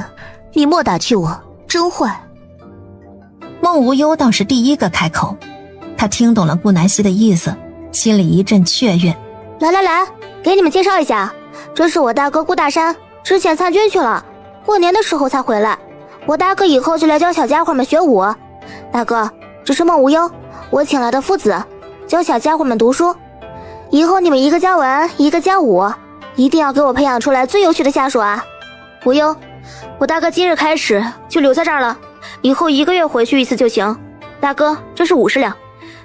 你莫打趣我，真坏。孟无忧倒是第一个开口，他听懂了顾南希的意思，心里一阵雀跃。来来来，给你们介绍一下，这是我大哥顾大山，之前参军去了，过年的时候才回来。我大哥以后就来教小家伙们学武。大哥，这是孟无忧，我请来的夫子，教小家伙们读书。以后你们一个教文，一个教武，一定要给我培养出来最优秀的下属啊！无忧，我大哥今日开始就留在这儿了，以后1个月回去一次就行。大哥，这是50两，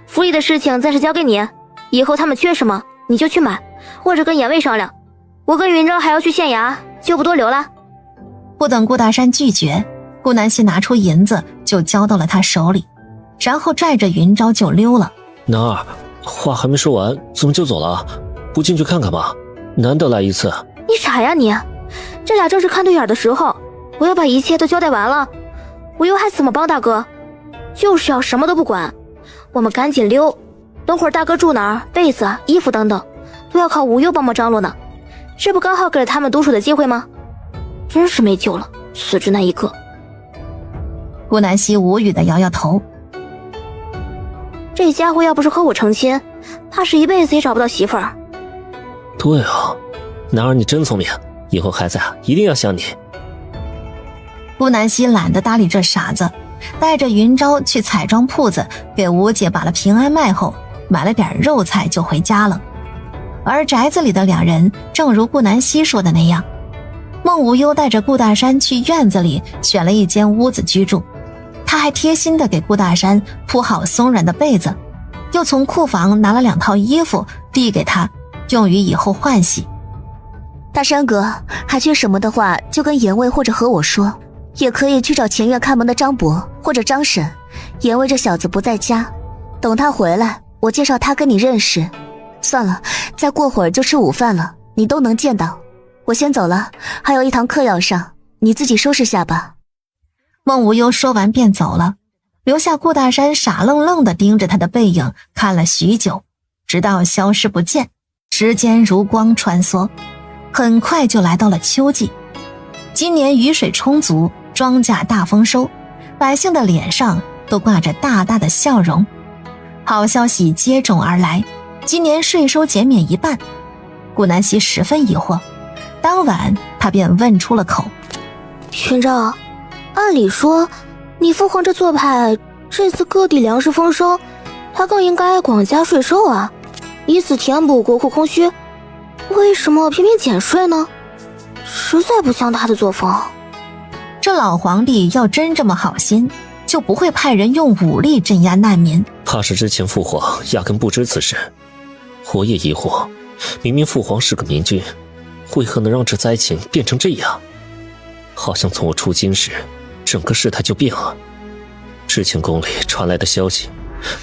府里的事情暂时交给你，以后他们缺什么你就去买，或者跟严卫商量。我跟云昭还要去县衙，就不多留了。不等顾大山拒绝，顾南希拿出银子就交到了他手里，然后拽着云昭就溜了。男二，话还没说完，怎么就走了？不进去看看吗？难得来一次。你傻呀你！这俩正是看对眼的时候，我要把一切都交代完了，我又还怎么帮大哥？就是要什么都不管，我们赶紧溜。等会儿大哥住哪儿，被子、衣服等等，都要靠无忧帮忙张罗呢。这不刚好给了他们独处的机会吗？真是没救了，死直那一个。顾南希无语地摇摇头。这家伙要不是和我成亲，怕是一辈子也找不到媳妇儿。对啊，男儿你真聪明，以后孩子啊一定要像你。顾南希懒得搭理这傻子，带着云昭去彩妆铺子给吴姐把了平安麦后，买了点肉菜就回家了。而宅子里的两人正如顾南希说的那样，孟无忧带着顾大山去院子里选了一间屋子居住，他还贴心地给顾大山铺好松软的被子，又从库房拿了2套衣服递给他，用于以后换洗。大山哥，还缺什么的话就跟严卫或者和我说，也可以去找前院看门的张伯或者张婶。严卫这小子不在家，等他回来我介绍他跟你认识。算了，再过会儿就吃午饭了，你都能见到。我先走了，还有一堂课要上，你自己收拾下吧。孟无忧说完便走了，留下顾大山傻愣愣地盯着他的背影看了许久，直到消失不见。时间如光穿梭，很快就来到了秋季。今年雨水充足，庄稼大丰收，百姓的脸上都挂着大大的笑容。好消息接踵而来，今年税收减免1半。顾南希十分疑惑，当晚他便问出了口：群长，按理说你父皇这做派，这次各地粮食丰收，他更应该广加税收啊，以此填补国库空虚，为什么偏偏减税呢？实在不像他的作风。这老皇帝要真这么好心，就不会派人用武力镇压难民。怕是之前父皇压根不知此事。我也疑惑，明明父皇是个明君，为何能让这灾情变成这样？好像从我出京时，整个事态就变了。之前宫里传来的消息，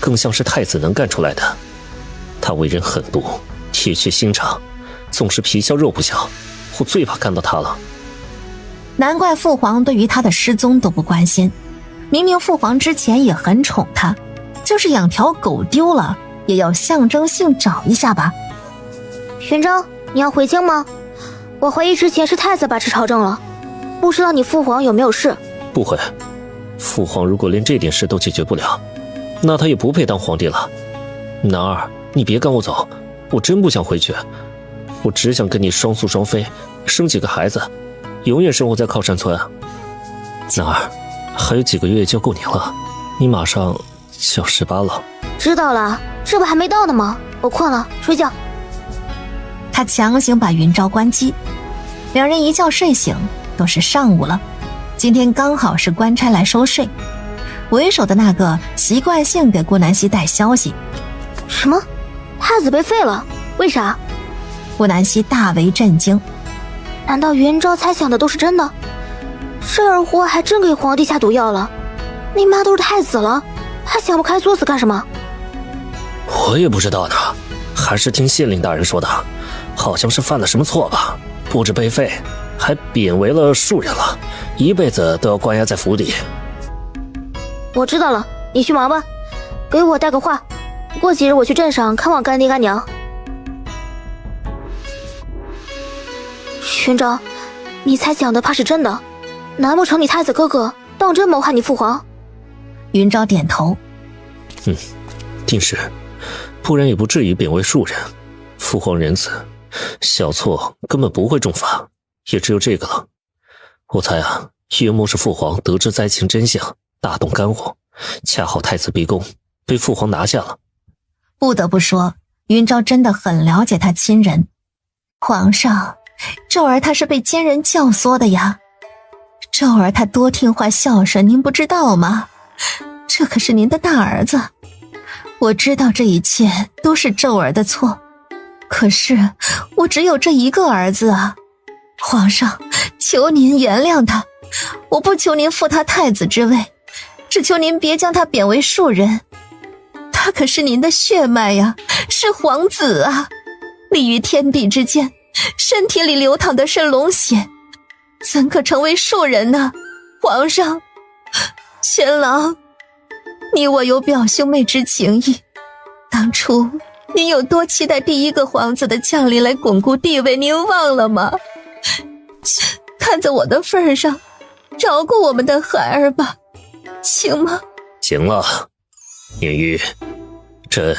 更像是太子能干出来的。他为人狠毒，铁血心肠，总是皮笑肉不笑，我最怕看到他了。难怪父皇对于他的失踪都不关心，明明父皇之前也很宠他，就是养条狗丢了，也要象征性找一下吧。玄章，你要回京吗？我怀疑之前是太子把持朝政了，不知道你父皇有没有事？不会，父皇如果连这点事都解决不了，那他也不配当皇帝了。男儿，你别赶我走，我真不想回去，我只想跟你双宿双飞，生几个孩子，永远生活在靠山村。男儿，还有几个月就过年了，你马上就要18了。知道了，这不还没到呢吗？我困了，睡觉。他强行把云昭关机，两人一觉睡醒都是上午了。今天刚好是官差来收税，为首的那个习惯性给顾南希带消息。什么？太子被废了？为啥？顾南希大为震惊。难道云昭猜想的都是真的？这二货还真给皇帝下毒药了？你妈都是太子了，还想不开作死干什么？我也不知道呢，还是听县令大人说的，好像是犯了什么错吧，不止被废，还贬为了庶人了，一辈子都要关押在府里。我知道了，你去忙吧，给我带个话，过几日我去镇上看望干爹干娘。群长，你猜想的怕是真的，难不成你太子哥哥当真谋害你父皇？云昭点头。定是，不然也不至于贬为庶人。父皇仁慈，小错根本不会重罚，也只有这个了。我猜啊，约莫是父皇得知灾情真相，大动肝火，恰好太子逼宫，被父皇拿下了。不得不说，云昭真的很了解他亲人。皇上，昭儿她是被奸人教唆的呀。昭儿她多听话孝顺，您不知道吗？这可是您的大儿子。我知道这一切都是昭儿的错，可是我只有这一个儿子啊。皇上，求您原谅他，我不求您复他太子之位，只求您别将他贬为庶人。他可是您的血脉呀，是皇子啊，立于天地之间，身体里流淌的是龙血，怎可成为庶人呢？皇上，全郎，你我有表兄妹之情谊，当初您有多期待第一个皇子的降临来巩固地位，您忘了吗？看在我的份上，饶过我们的孩儿吧，行吗？行了，宁玉，朕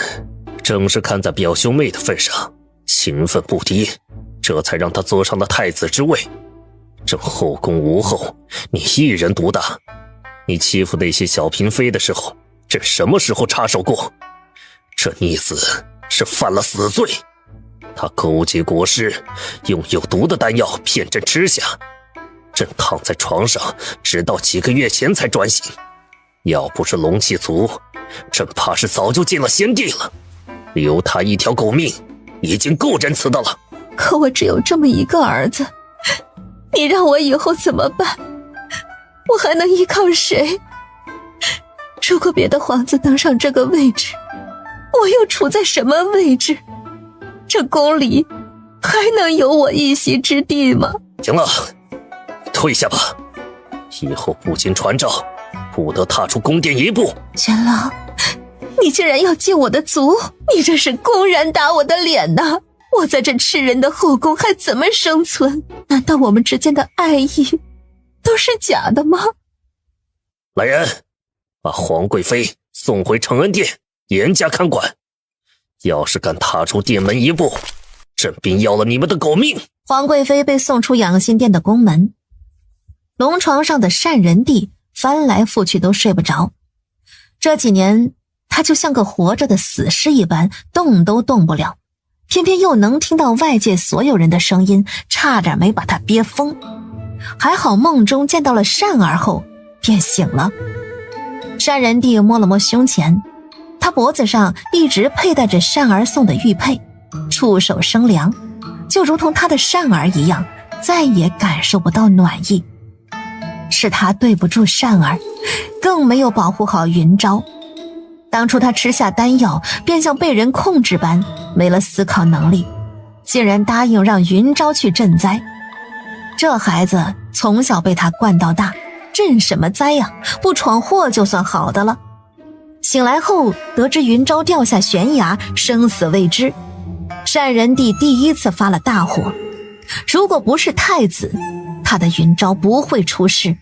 正是看在表兄妹的份上，情分不低，这才让他坐上了太子之位。朕后宫无后，你一人独大。你欺负那些小嫔妃的时候，朕什么时候插手过？这逆子是犯了死罪，他勾结国师，用有毒的丹药骗朕吃下。朕躺在床上，直到几个月前才转醒。要不是龙气足，朕怕是早就进了仙地了。留他一条狗命，已经够仁慈的了。可我只有这么一个儿子，你让我以后怎么办？我还能依靠谁？如果别的皇子登上这个位置，我又处在什么位置？这宫里还能有我一席之地吗？行了，退下吧。以后不经传召，不得踏出宫殿一步。元老，你竟然要借我的族，你这是公然打我的脸呐！我在这吃人的后宫还怎么生存？难道我们之间的爱意都是假的吗？来人，把皇贵妃送回承恩殿，严加看管。要是敢踏出殿门一步，朕便要了你们的狗命。皇贵妃被送出养心殿的宫门，龙床上的单仁帝翻来覆去都睡不着。这几年他就像个活着的死尸一般，动都动不了，偏偏又能听到外界所有人的声音，差点没把他憋疯。还好梦中见到了善儿后便醒了。单仁帝摸了摸胸前，他脖子上一直佩戴着善儿送的玉佩，触手生凉，就如同他的善儿一样，再也感受不到暖意。是他对不住善儿，更没有保护好云昭。当初他吃下丹药，便像被人控制般没了思考能力，竟然答应让云昭去赈灾。这孩子从小被他惯到大，赈什么灾呀？不闯祸就算好的了。醒来后得知云昭掉下悬崖，生死未知，单仁帝第一次发了大火。如果不是太子，他的云昭不会出事。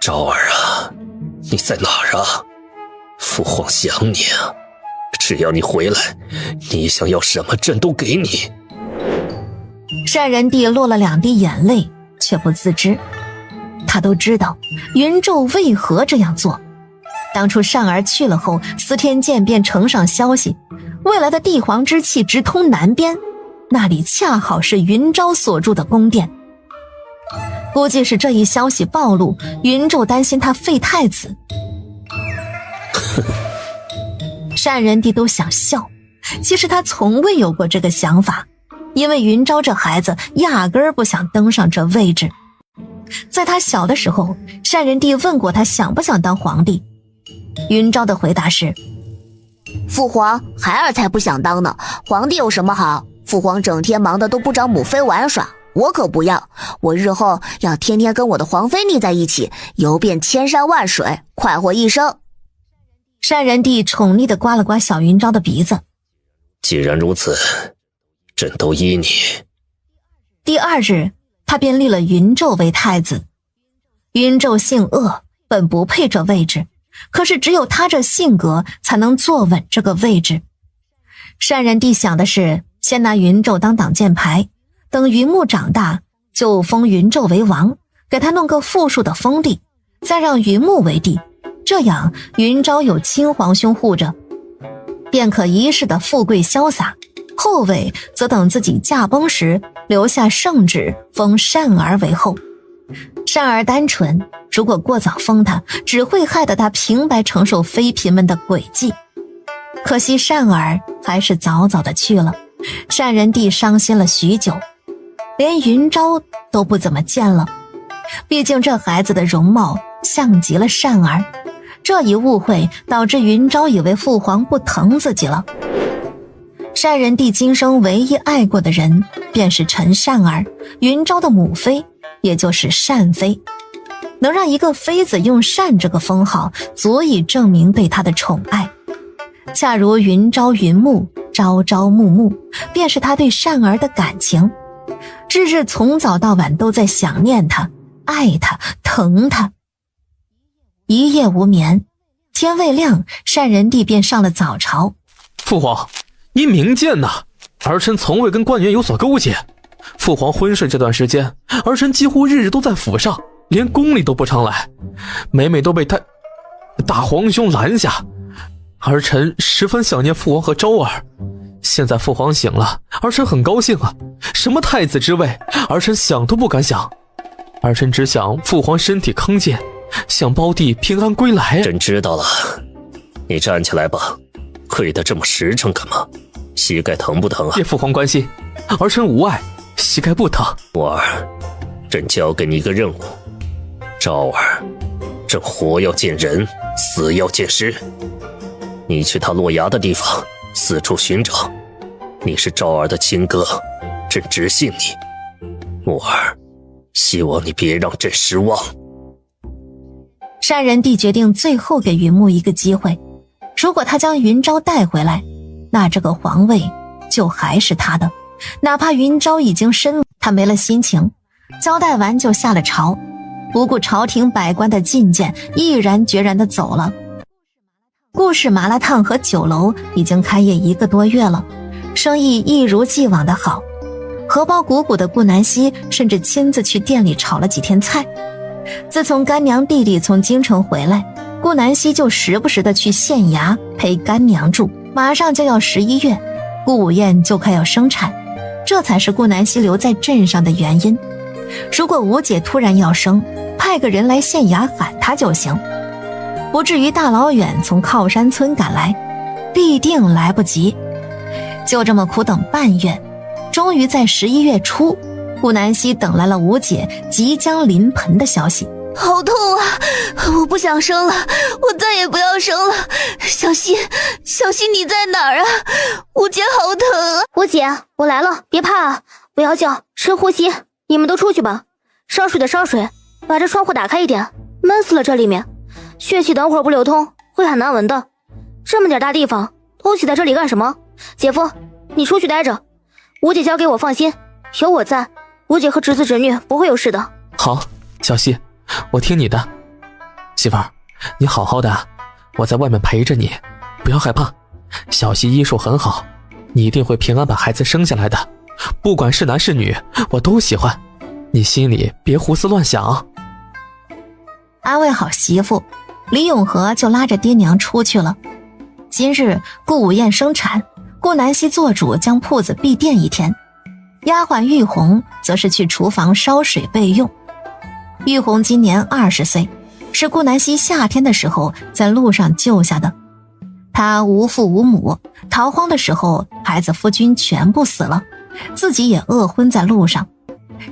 昭儿啊，你在哪儿啊？父皇想你啊，只要你回来，你想要什么朕都给你。单仁帝落了2滴眼泪，却不自知。他都知道云纣为何这样做。当初善儿去了后，司天监便呈上消息，未来的帝皇之气直通南边，那里恰好是云昭所住的宫殿。估计是这一消息暴露，云纣担心他废太子。单仁帝都想笑，其实他从未有过这个想法，因为云昭这孩子压根儿不想登上这位置。在他小的时候，单仁帝问过他想不想当皇帝，云昭的回答是：父皇，孩儿才不想当呢，皇帝有什么好？父皇整天忙得都不找母妃玩耍，我可不要，我日后要天天跟我的皇妃腻在一起，游遍千山万水，快活一生。单仁帝宠溺地刮了刮小云昭的鼻子。既然如此，朕都依你。第2日，他便立了云纣为太子。云纣性恶，本不配这位置，可是只有他这性格才能坐稳这个位置。单仁帝想的是先拿云纣当挡箭牌，等云木长大就封云纣为王，给他弄个富庶的封地，再让云木为帝，这样云昭有亲皇兄护着，便可一世的富贵潇洒。后位则等自己驾崩时留下圣旨，封善儿为后。善儿单纯，如果过早封他，只会害得他平白承受妃嫔们的诡计。可惜善儿还是早早的去了，单仁帝伤心了许久，连云昭都不怎么见了。毕竟这孩子的容貌像极了善儿，这一误会导致云昭以为父皇不疼自己了。单仁帝今生唯一爱过的人便是陈善儿，云昭的母妃，也就是单妃。能让一个妃子用单这个封号，足以证明对她的宠爱。恰如云昭云木，朝朝暮暮，便是他对善儿的感情，日日从早到晚都在想念他，爱他，疼他。一夜无眠，天未亮，单仁帝便上了早朝。父皇，您明鉴呐，儿臣从未跟官员有所勾结。父皇昏睡这段时间，儿臣几乎日日都在府上，连宫里都不常来，每每都被他大皇兄拦下。儿臣十分想念父皇和昭儿，现在父皇醒了，儿臣很高兴啊。什么太子之位，儿臣想都不敢想。儿臣只想父皇身体康健，想胞弟平安归来。朕知道了，你站起来吧。跪得这么实诚干嘛？膝盖疼不疼啊？谢父皇关心，儿臣无碍，膝盖不疼。木儿，朕交给你一个任务，昭儿，朕活要见人，死要见尸。你去他落崖的地方四处寻找，你是昭儿的亲哥，朕只信你。木儿，希望你别让朕失望。单人帝决定最后给云木一个机会，如果他将云昭带回来，那这个皇位就还是他的，哪怕云昭已经身亡。他没了心情，交代完就下了朝，不顾朝廷百官的进谏，毅然决然地走了。顾氏麻辣烫和酒楼已经开业1个多月了，生意一如既往的好。荷包鼓鼓的顾南希甚至亲自去店里炒了几天菜。自从干娘弟弟从京城回来，顾南希就时不时的去县衙陪干娘住。马上就要11月，顾武燕就快要生产，这才是顾南希留在镇上的原因。如果吴姐突然要生，派个人来县衙喊她就行，不至于大老远从靠山村赶来，必定来不及。就这么苦等半月，终于在11月初，顾南希等来了吴姐即将临盆的消息。好痛啊！我不想生了，我再也不要生了。小希，小希你在哪儿啊？吴姐好疼啊！吴姐，我来了，别怕啊，不要叫，深呼吸。你们都出去吧，烧水的烧水，把这窗户打开一点，闷死了这里面，血气等会儿不流通会很难闻的。这么点大地方，都挤在这里干什么？姐夫，你出去待着，吴姐交给我放心，有我在，吴姐和侄子侄女不会有事的。好，小希，我听你的。媳妇儿，你好好的，我在外面陪着你，不要害怕。小希医术很好，你一定会平安把孩子生下来的，不管是男是女，我都喜欢。你心里别胡思乱想。安慰好媳妇，李永和就拉着爹娘出去了。今日顾武燕生产，顾南希做主将铺子闭店1天，丫鬟玉红则是去厨房烧水备用。玉红今年20岁，是顾南希夏天的时候在路上救下的。她无父无母，逃荒的时候孩子夫君全部死了，自己也饿昏在路上。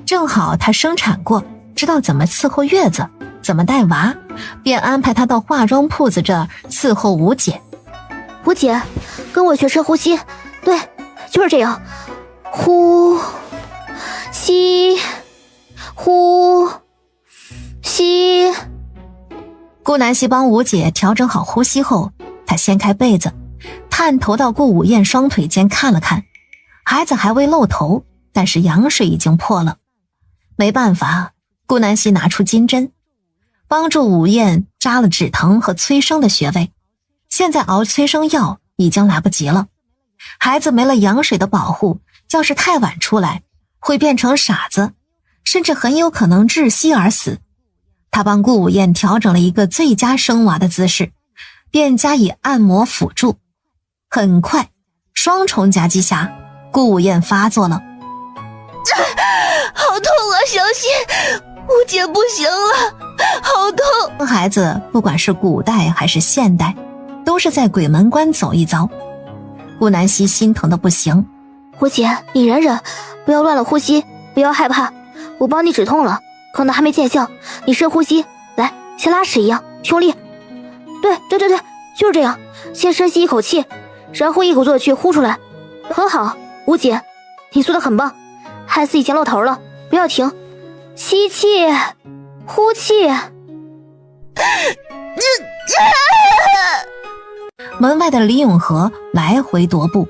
正好她生产过，知道怎么伺候月子，怎么带娃，便安排她到化妆铺子这儿伺候吴姐。吴姐，跟我学深呼吸，对，就是这样，呼吸，呼吸。顾南希帮吴姐调整好呼吸后，她掀开被子，探头到顾武燕双腿间看了看，孩子还未露头，但是羊水已经破了。没办法，顾南希拿出金针，帮助武燕扎了止疼和催生的穴位。现在熬催生药已经来不及了，孩子没了羊水的保护，要是太晚出来，会变成傻子，甚至很有可能窒息而死。他帮顾武燕调整了一个最佳生娃的姿势，便加以按摩辅助。很快，双重夹击下，顾武燕发作了。好痛啊，小希，吴姐不行了，好痛！生孩子不管是古代还是现代，都是在鬼门关走一遭。顾南希心疼的不行。吴姐，你忍忍，不要乱了呼吸，不要害怕，我帮你止痛了，可能还没见效，你深呼吸，来，像拉屎一样用力。对，就是这样，先深吸一口气，然后一鼓作气呼出来，很好。吴姐，你做的很棒，孩子已经露头了，不要停，吸气呼气。门外的李永和来回踱步，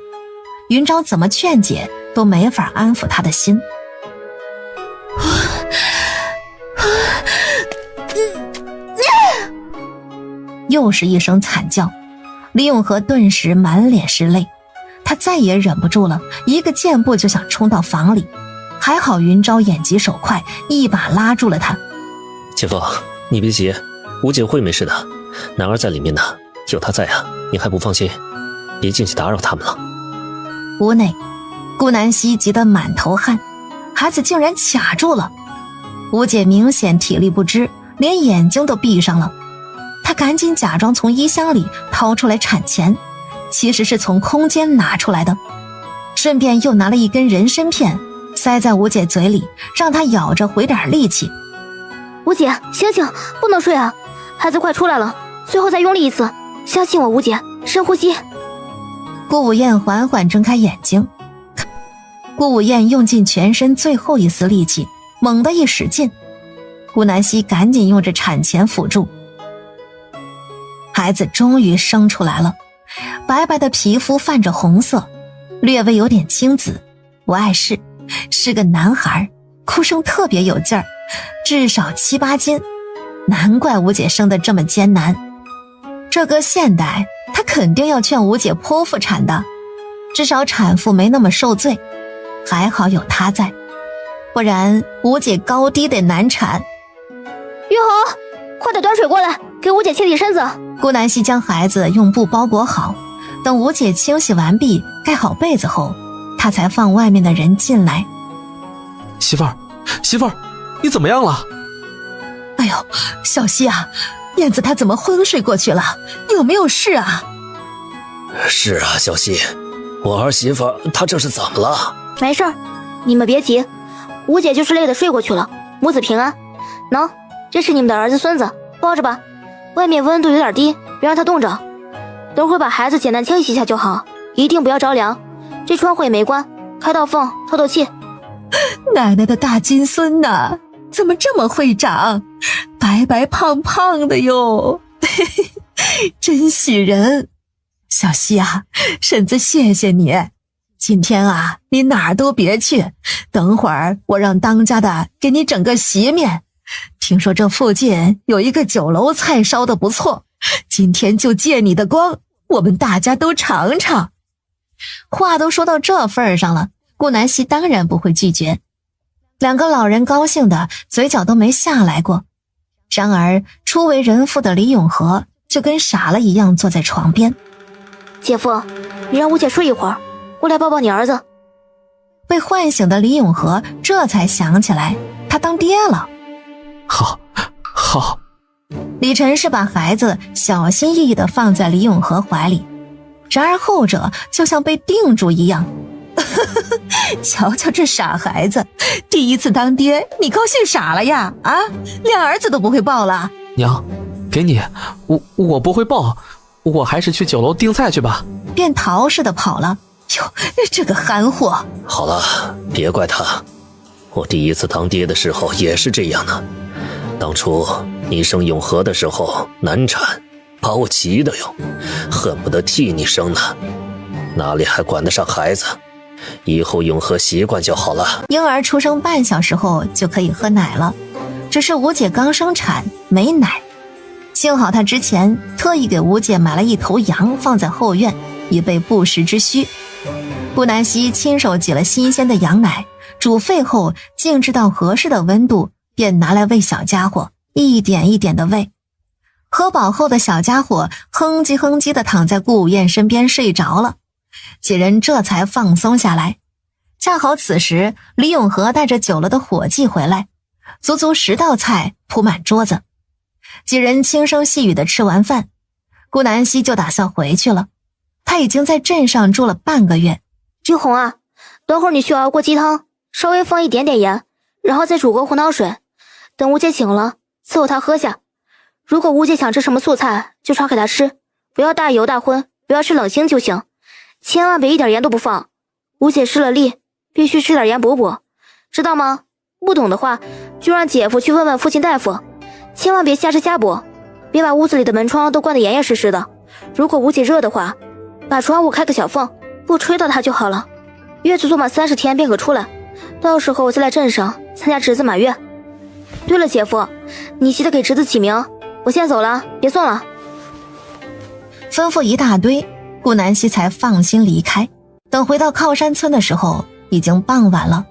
云昭怎么劝解都没法安抚他的心。又是一声惨叫，李永和顿时满脸是泪，他再也忍不住了，一个箭步就想冲到房里。还好云昭眼疾手快，一把拉住了他。姐夫，你别急，吴姐会没事的，男儿在里面呢，有他在啊，你还不放心，别进去打扰他们了。屋内，顾南希急得满头汗，孩子竟然卡住了。吴姐明显体力不支，连眼睛都闭上了。她赶紧假装从衣箱里掏出来产钳，其实是从空间拿出来的，顺便又拿了一根人参片塞在吴姐嘴里，让她咬着回点力气。吴姐，醒醒，不能睡啊，孩子快出来了，最后再用力一次，相信我，吴姐，深呼吸。顾武燕缓缓睁开眼睛，顾武燕用尽全身最后一丝力气，猛地一使劲，顾南希赶紧用着产钳辅助，孩子终于生出来了，白白的皮肤泛着红色，略微有点青紫，不碍事，是个男孩，哭声特别有劲儿，至少7、8斤，难怪吴姐生得这么艰难。这个现代，她肯定要劝吴姐剖腹产的，至少产妇没那么受罪，还好有她在，不然吴姐高低得难产。玉红，快点端水过来，给吴姐清洗身子。顾南希将孩子用布包裹好，等吴姐清洗完毕，盖好被子后，她才放外面的人进来。媳妇儿，你怎么样了？哎呦，小希啊，燕子她怎么昏睡过去了？有没有事啊？是啊，小希，我儿媳妇她这是怎么了？没事儿，你们别急，吴姐就是累得睡过去了，母子平安。喏，这是你们的儿子孙子，抱着吧。外面温度有点低，别让他冻着。等会把孩子简单清洗一下就好，一定不要着凉。这窗户也没关，开道缝透透气。奶奶的大金孙呐，怎么这么会长，白白胖胖的哟，真喜人。小希啊，婶子谢谢你。今天啊，你哪儿都别去，等会儿我让当家的给你整个席面。听说这附近有一个酒楼菜烧的不错，今天就借你的光，我们大家都尝尝。话都说到这份上了，顾南希当然不会拒绝。两个老人高兴的嘴角都没下来过。然而初为人父的李永和就跟傻了一样坐在床边。姐夫，你让吴姐睡一会儿，我来抱抱你儿子。被唤醒的李永和这才想起来他当爹了。好。李晨是把孩子小心翼翼地放在李永和怀里，然而后者就像被定住一样。瞧瞧这傻孩子，第一次当爹，你高兴傻了呀？啊，连儿子都不会抱了。娘，给你，我不会抱，我还是去酒楼订菜去吧。便逃似的跑了。哟，这个憨货！好了，别怪他，我第一次当爹的时候也是这样的。当初你生永和的时候难产，把我急的哟，恨不得替你生呢，哪里还管得上孩子？以后永和习惯就好了。婴儿出生半小时后就可以喝奶了，只是吴姐刚生产没奶，幸好她之前特意给吴姐买了一头羊放在后院，以备不时之需。顾南希亲手挤了新鲜的羊奶，煮沸后静置到合适的温度，便拿来喂小家伙，一点一点的喂。喝饱后的小家伙哼唧哼唧的躺在顾午燕身边睡着了，几人这才放松下来。恰好此时李永和带着酒了的伙计回来，足足10道菜铺满桌子。几人轻声细语的吃完饭，顾南希就打算回去了。他已经在镇上住了半个月。玉红啊，等会儿你需要熬过鸡汤，稍微放一点点盐，然后再煮过红糖水，等吴姐醒了伺候她喝下。如果吴姐想吃什么素菜就炒给她吃，不要大油大荤，不要吃冷腥就行，千万别一点盐都不放。吴姐失了力，必须吃点盐补补，知道吗？不懂的话就让姐夫去问问父亲大夫，千万别瞎吃瞎补，别把屋子里的门窗都关得严严实实的。如果吴姐热的话，把窗户开个小缝，不吹到她就好了。月子做满30天便可出来，到时候我再来镇上参加侄子满月。对了，姐夫，你记得给侄子起名。我先走了，别送了。吩咐一大堆，顾南希才放心离开。等回到靠山村的时候，已经傍晚了。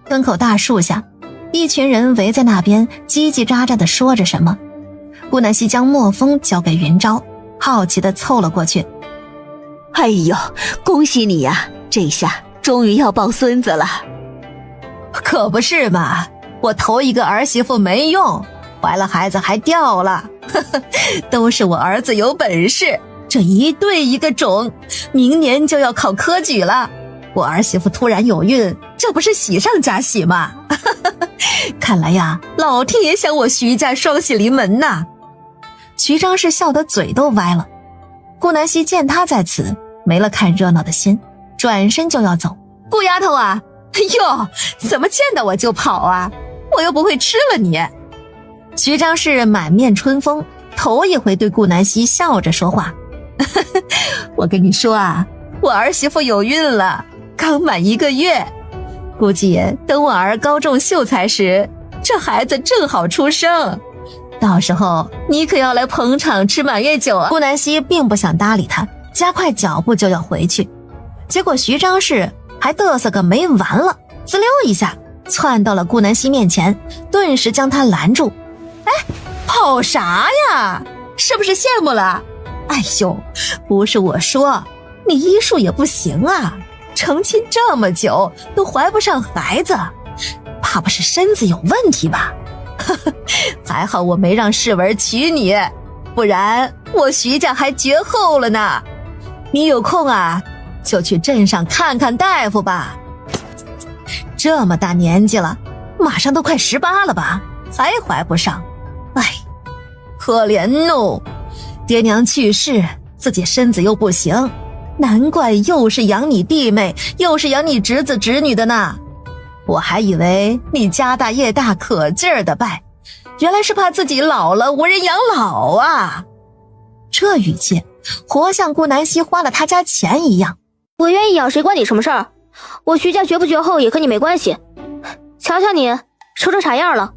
村口大树下，一群人围在那边叽叽喳喳地说着什么。顾南希将墨风交给云昭，好奇地凑了过去。哎呦，恭喜你呀，这下终于要抱孙子了。可不是嘛，我头一个儿媳妇没用，怀了孩子还掉了，都是我儿子有本事，这一对一个种，明年就要考科举了。我儿媳妇突然有孕，这不是喜上加喜吗？看来呀，老天爷想我徐家双喜临门呐。徐张氏笑得嘴都歪了。顾南希见他在此，没了看热闹的心，转身就要走。顾丫头啊，哎呦，怎么见到我就跑啊？我又不会吃了你。徐张氏满面春风，头一回对顾南希笑着说话。我跟你说啊，我儿媳妇有孕了，刚满1个月，估计等我儿高中秀才时，这孩子正好出生，到时候你可要来捧场吃满月酒啊。顾南希并不想搭理他，加快脚步就要回去，结果徐张氏还嘚瑟个没完了，滋溜一下窜到了顾南希面前，顿时将他拦住。哎，跑啥呀？是不是羡慕了？哎呦，不是我说，你医术也不行啊，成亲这么久都怀不上孩子，怕不是身子有问题吧？还好我没让世文娶你，不然我徐家还绝后了呢。你有空啊，就去镇上看看大夫吧。这么大年纪了，马上都快18了吧，还怀不上？哎，可怜哦，爹娘去世，自己身子又不行，难怪又是养你弟妹，又是养你侄子侄女的呢。我还以为你家大业大，可劲儿的拜，原来是怕自己老了无人养老啊。这语气活像顾南希花了他家钱一样。我愿意养，谁管你什么事儿？我徐家绝不绝后也和你没关系。瞧瞧你愁成啥样了，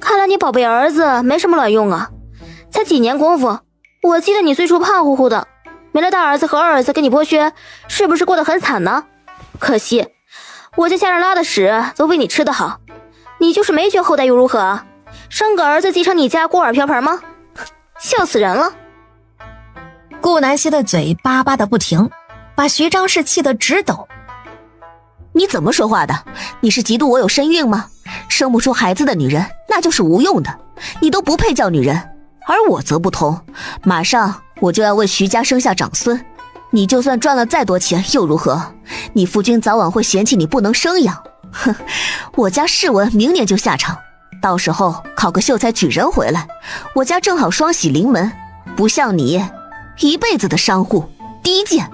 看来你宝贝儿子没什么卵用啊。才几年功夫，我记得你最初胖乎乎的，没了大儿子和二儿子给你剥削，是不是过得很惨呢？可惜我家下人拉的屎都被你吃得好，你就是没绝后代又如何？生个儿子继承你家锅碗瓢盆吗？笑死人了。顾南希的嘴巴巴的不停，把徐张氏气得直抖。你怎么说话的？你是嫉妒我有身孕吗？生不出孩子的女人那就是无用的，你都不配叫女人。而我则不同，马上我就要为徐家生下长孙，你就算赚了再多钱又如何？你夫君早晚会嫌弃你不能生养。哼，我家世文明年就下场，到时候考个秀才举人回来，我家正好双喜临门，不像你一辈子的商户低贱。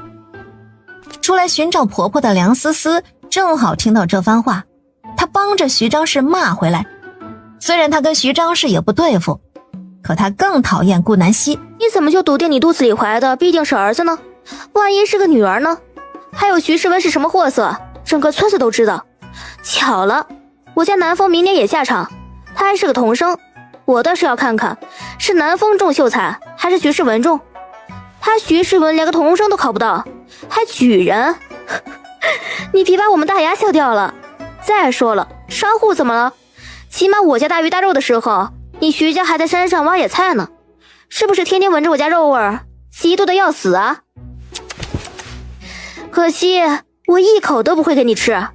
出来寻找婆婆的梁思思正好听到这番话，她帮着徐张氏骂回来。虽然她跟徐张氏也不对付，可她更讨厌顾南希。你怎么就笃定你肚子里怀的必定是儿子呢？万一是个女儿呢？还有徐世文是什么货色，整个村子都知道。巧了，我家南风明年也下场，他还是个童生，我倒是要看看是南风中秀才还是徐世文中。他徐世文连个童生都考不到，还举人，你别把我们大牙笑掉了。再说了，商户怎么了？起码我家大鱼大肉的时候，你徐家还在山上挖野菜呢，是不是天天闻着我家肉味儿，嫉妒的要死啊？可惜我一口都不会给你吃，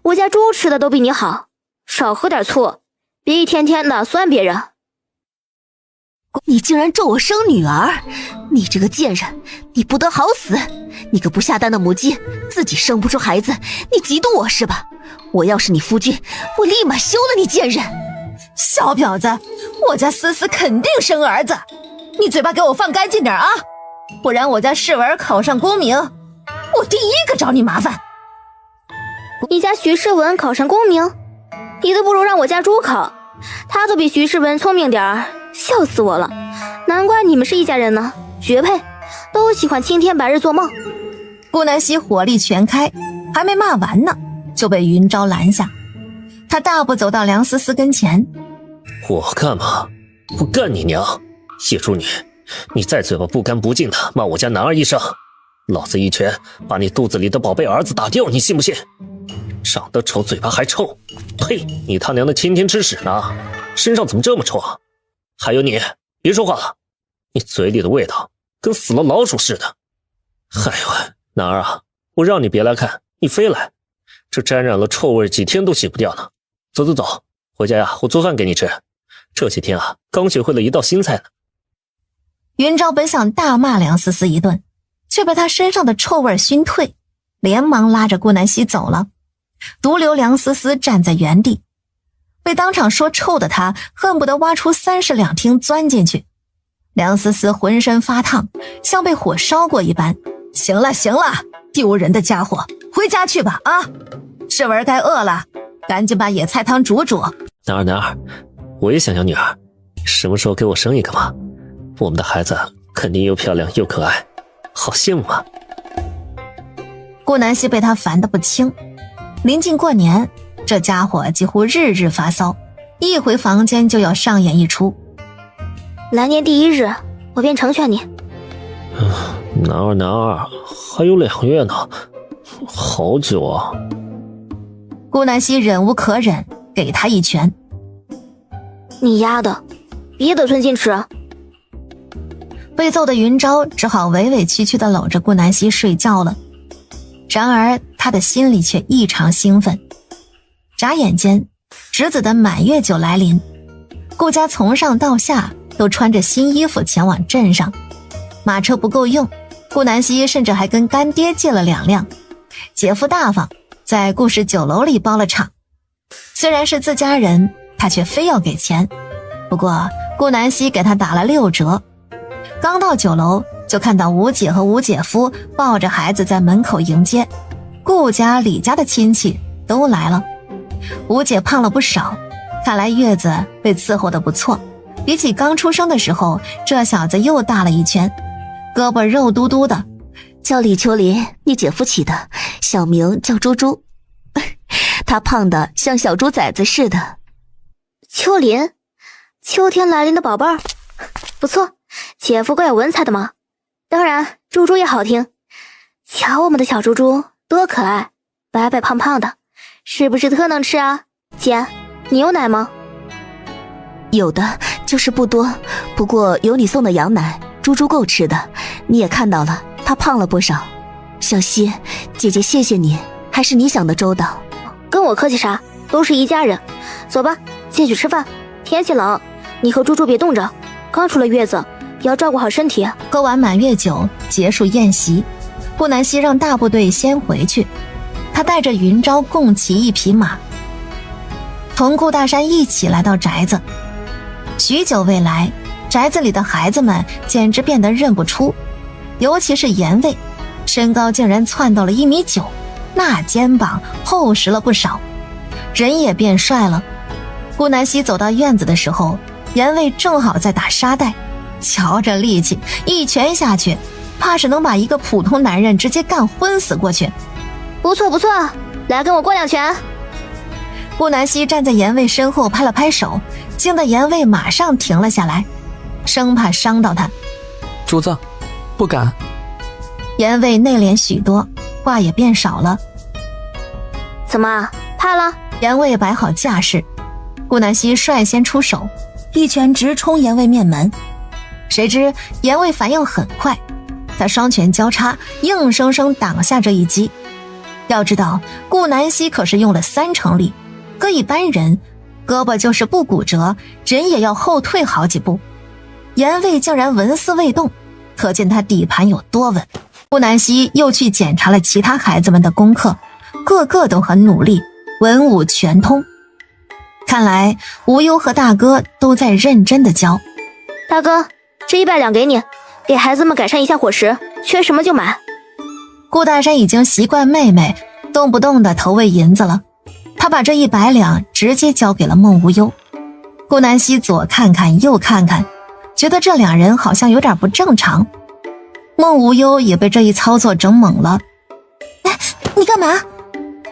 我家猪吃的都比你好，少喝点醋，别一天天的酸别人。你竟然咒我生女儿，你这个贱人，你不得好死！你个不下蛋的母鸡，自己生不出孩子，你嫉妒我是吧？我要是你夫君，我立马休了你贱人！小婊子，我家思思肯定生儿子，你嘴巴给我放干净点啊，不然我家世文考上功名，我第一个找你麻烦。你家徐世文考上功名，你都不如让我家猪考，他都比徐世文聪明点儿，笑死我了。难怪你们是一家人呢，绝配，都喜欢青天白日做梦。顾南希火力全开，还没骂完呢，就被云昭拦下。他大步走到梁思思跟前。我干嘛？我干你娘！野猪女，你再嘴巴不干不净的骂我家男儿一声，老子一拳把你肚子里的宝贝儿子打掉，你信不信？长得丑嘴巴还臭，呸！你他娘的天天吃屎呢，身上怎么这么臭啊？还有你，别说话了，你嘴里的味道跟死了老鼠似的。哎呦，男儿啊，我让你别来看，你非来，这沾染了臭味几天都洗不掉呢。走走走，回家呀，我做饭给你吃。这几天啊，刚学会了一道新菜呢。云昭本想大骂梁思思一顿，却被他身上的臭味熏退，连忙拉着顾南希走了，独留梁思思站在原地。被当场说臭的他恨不得挖出30两厅钻进去。梁思思浑身发烫，像被火烧过一般。行了行了，丢人的家伙，回家去吧啊！世文该饿了，赶紧把野菜汤煮煮。男儿，我也想要女儿，什么时候给我生一个嘛？我们的孩子肯定又漂亮又可爱，好羡慕啊！顾南希被他烦得不轻。临近过年，这家伙几乎日日发骚，一回房间就要上演一出。来年第1日，我便成全你。男儿，还有2月呢，好久啊！顾南希忍无可忍，给他一拳。你丫的，别得寸进尺！被揍的云昭只好委委屈屈地搂着顾南希睡觉了。然而他的心里却异常兴奋。眨眼间，侄子的满月酒来临，顾家从上到下都穿着新衣服前往镇上。马车不够用，顾南希甚至还跟干爹借了2辆。姐夫大方，在顾氏酒楼里包了场。虽然是自家人，他却非要给钱。不过顾南希给他打了6折。刚到酒楼，就看到吴姐和吴姐夫抱着孩子在门口迎接。顾家、李家的亲戚都来了。吴姐胖了不少，看来月子被伺候得不错。比起刚出生的时候，这小子又大了1圈，胳膊肉嘟嘟的。叫李秋林，你姐夫起的，小名叫猪猪。他胖得像小猪崽子似的。秋林，秋天来临的宝贝儿，不错，姐夫怪有文采的嘛。当然，猪猪也好听。瞧我们的小猪猪多可爱，白白胖胖的，是不是特能吃啊？姐，你有奶吗？有的，就是不多，不过有你送的羊奶，猪猪够吃的。你也看到了，他胖了不少。小希，姐姐谢谢你，还是你想的周到。跟我客气啥？都是一家人。走吧，进去吃饭。天气冷，你和猪猪别冻着。刚出了月子，要照顾好身体。喝完满月酒，结束宴席，顾南希让大部队先回去，他带着云昭共骑1匹马，同顾大山一起来到宅子。许久未来，宅子里的孩子们简直变得认不出，尤其是严卫，身高竟然窜到了1.9米，那肩膀厚实了不少，人也变帅了。顾南希走到院子的时候，严卫正好在打沙袋，瞧这力气，一拳下去，怕是能把一个普通男人直接干昏死过去。不错不错，来跟我过2拳。顾南希站在严卫身后拍了拍手，惊得严卫马上停了下来，生怕伤到他。主子，不敢。严卫内敛许多，话也变少了。怎么怕了？严卫摆好架势，顾南希率先出手，一拳直冲严卫面门。谁知严卫反应很快，他双拳交叉，硬生生挡下这一击。要知道顾南希可是用了3成力，搁一般人胳膊就是不骨折，人也要后退好几步。严卫竟然纹丝未动，可见他底盘有多稳。顾南希又去检查了其他孩子们的功课，个个都很努力，文武全通。看来无忧和大哥都在认真的教。大哥，这100两给你，给孩子们改善一下伙食，缺什么就买。顾大山已经习惯妹妹动不动的投喂银子了，他把这100两直接交给了孟无忧。顾南希左看看右看看，觉得这2人好像有点不正常。孟无忧也被这一操作整懵了。哎，你干嘛？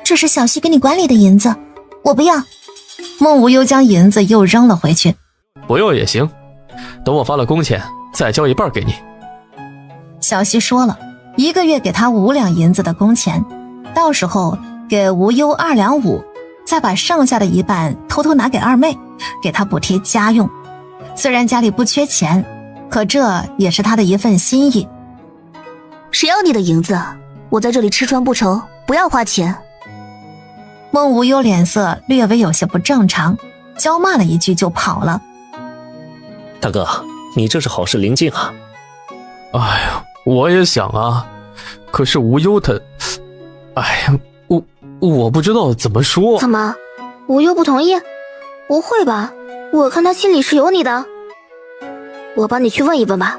这是小希给你管理的银子，我不要。孟无忧将银子又扔了回去。不要也行，等我发了工钱再交1半给你。小希说了，1个月给他5两银子的工钱，到时候给无忧2两5，再把剩下的1半偷偷拿给二妹，给她补贴家用。虽然家里不缺钱，可这也是他的一份心意。谁要你的银子？我在这里吃穿不愁，不要花钱。孟无忧脸色略微有些不正常，娇骂了一句就跑了。大哥，你这是好事临近啊。哎呀，我也想啊，可是无忧他，哎呀，我不知道怎么说。怎么，无忧不同意？不会吧，我看他心里是有你的。我帮你去问一问吧。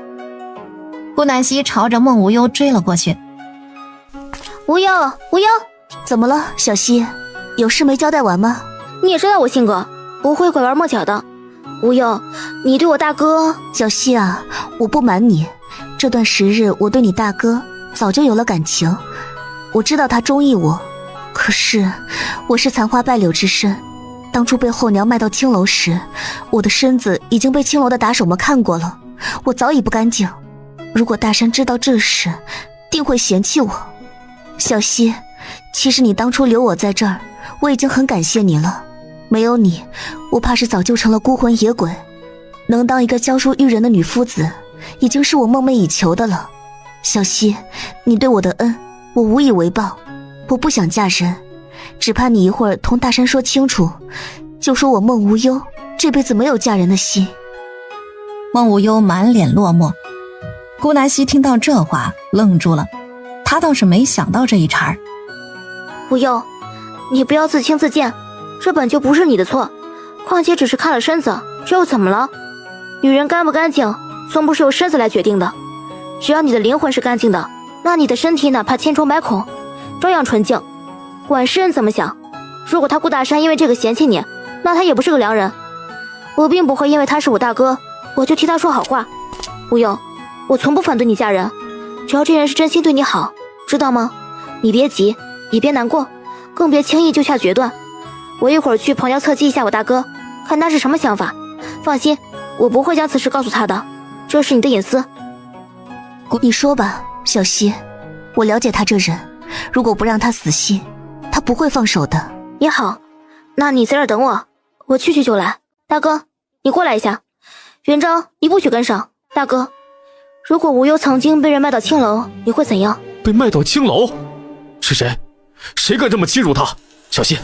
顾南希朝着孟无忧追了过去。无忧，无忧，怎么了，小希？有事没交代完吗？你也知道我性格，不会拐弯抹角的。无忧，你对我大哥……小希啊，我不瞒你，这段时日我对你大哥早就有了感情，我知道他中意我，可是我是残花败柳之身，当初被后娘卖到青楼时，我的身子已经被青楼的打手们看过了，我早已不干净。如果大山知道这事，定会嫌弃我。小希，其实你当初留我在这儿，我已经很感谢你了。没有你，我怕是早就成了孤魂野鬼。能当一个教书育人的女夫子，已经是我梦寐以求的了。小希，你对我的恩，我无以为报。我不想嫁人，只怕你一会儿同大山说清楚，就说我孟无忧这辈子没有嫁人的心。孟无忧满脸落寞。顾南希听到这话愣住了，她倒是没想到这一茬。无忧，你不要自轻自贱，这本就不是你的错，况且只是看了身子，这又怎么了？女人干不干净，从不是由身子来决定的。只要你的灵魂是干净的，那你的身体哪怕千疮百孔，照样纯净。管世人怎么想，如果他顾大山因为这个嫌弃你，那他也不是个良人。我并不会因为他是我大哥，我就替他说好话。无忧，我从不反对你嫁人，只要这人是真心对你好，知道吗？你别急，也别难过，更别轻易就下决断。我一会儿去旁敲侧击一下我大哥，看他是什么想法。放心，我不会将此事告诉他的，这是你的隐私。你说吧，小希，我了解他这人，如果不让他死心，他不会放手的。也好，那你在这儿等我，我去就来。大哥，你过来一下。元昭，你不许跟上。大哥，如果无忧曾经被人卖到青楼，你会怎样？被卖到青楼？是谁？谁敢这么欺辱他？小希，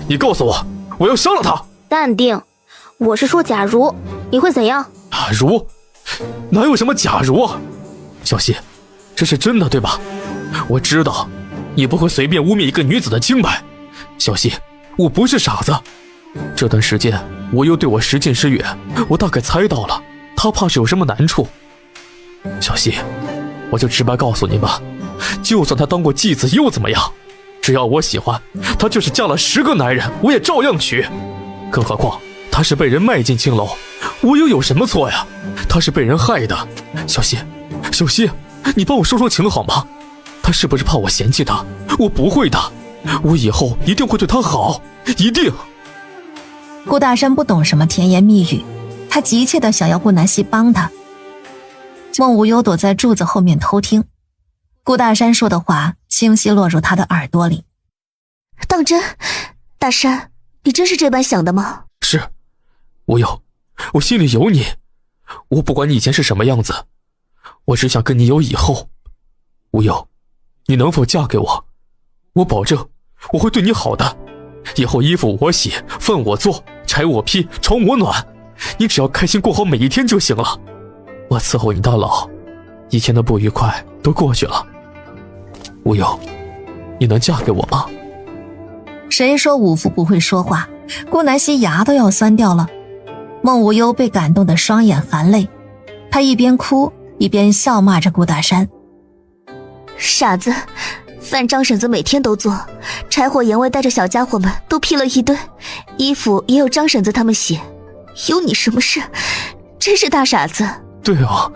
你告诉我，我要杀了他！淡定，我是说假如，你会怎样？假如？哪有什么假如啊？小希，这是真的对吧？我知道，你不会随便污蔑一个女子的清白。小希，我不是傻子。这段时间，无忧对我时近时远，我大概猜到了，他怕是有什么难处。小希，我就直白告诉你吧，就算他当过继子又怎么样？只要我喜欢，他就是嫁了10个男人，我也照样娶。更何况他是被人卖进青楼，无忧有什么错呀？他是被人害的。小希，小希，你帮我说说情好吗？他是不是怕我嫌弃他？我不会的，我以后一定会对他好，一定。顾大山不懂什么甜言蜜语，他急切地想要顾南希帮他。孟无忧躲在柱子后面偷听，顾大山说的话清晰落入他的耳朵里。当真？大山，你真是这般想的吗？是，无忧，我心里有你，我不管你以前是什么样子，我只想跟你有以后。无忧，你能否嫁给我？我保证我会对你好的，以后衣服我洗，饭我做，柴我劈，床我暖，你只要开心过好每一天就行了。我伺候你到老，以前的不愉快都过去了。无忧，你能嫁给我吗？谁说五福不会说话？顾南希牙都要酸掉了。孟无忧被感动得双眼含泪，她一边哭一边笑骂着顾大山。傻子，饭张婶子每天都做，柴火盐味带着小家伙们都劈了一堆，衣服也有张婶子他们洗，有你什么事？真是大傻子。对啊，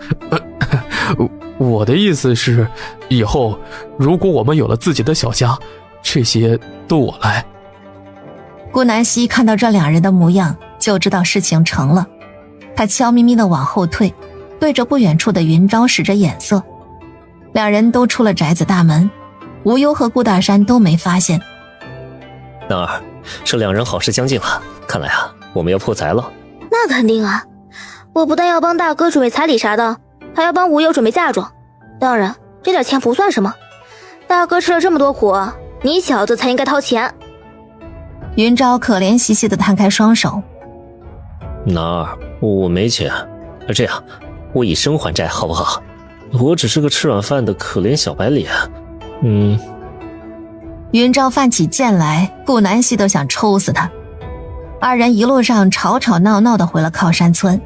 我的意思是，以后如果我们有了自己的小家，这些都我来。顾南希看到这两人的模样，就知道事情成了。他悄咪咪地往后退，对着不远处的云昭使着眼色。两人都出了宅子大门，无忧和顾大山都没发现。男儿，这两人好事将近了，看来啊，我们要破财了。那肯定啊，我不但要帮大哥准备彩礼啥的，还要帮无忧准备嫁妆。当然，这点钱不算什么，大哥吃了这么多苦，你小子才应该掏钱。云昭可怜兮兮地摊开双手。男儿，我没钱，这样，我以身还债好不好？我只是个吃软饭的可怜小白脸。云昭犯起贱来，顾南希都想抽死他。二人一路上吵吵闹闹地回了靠山村，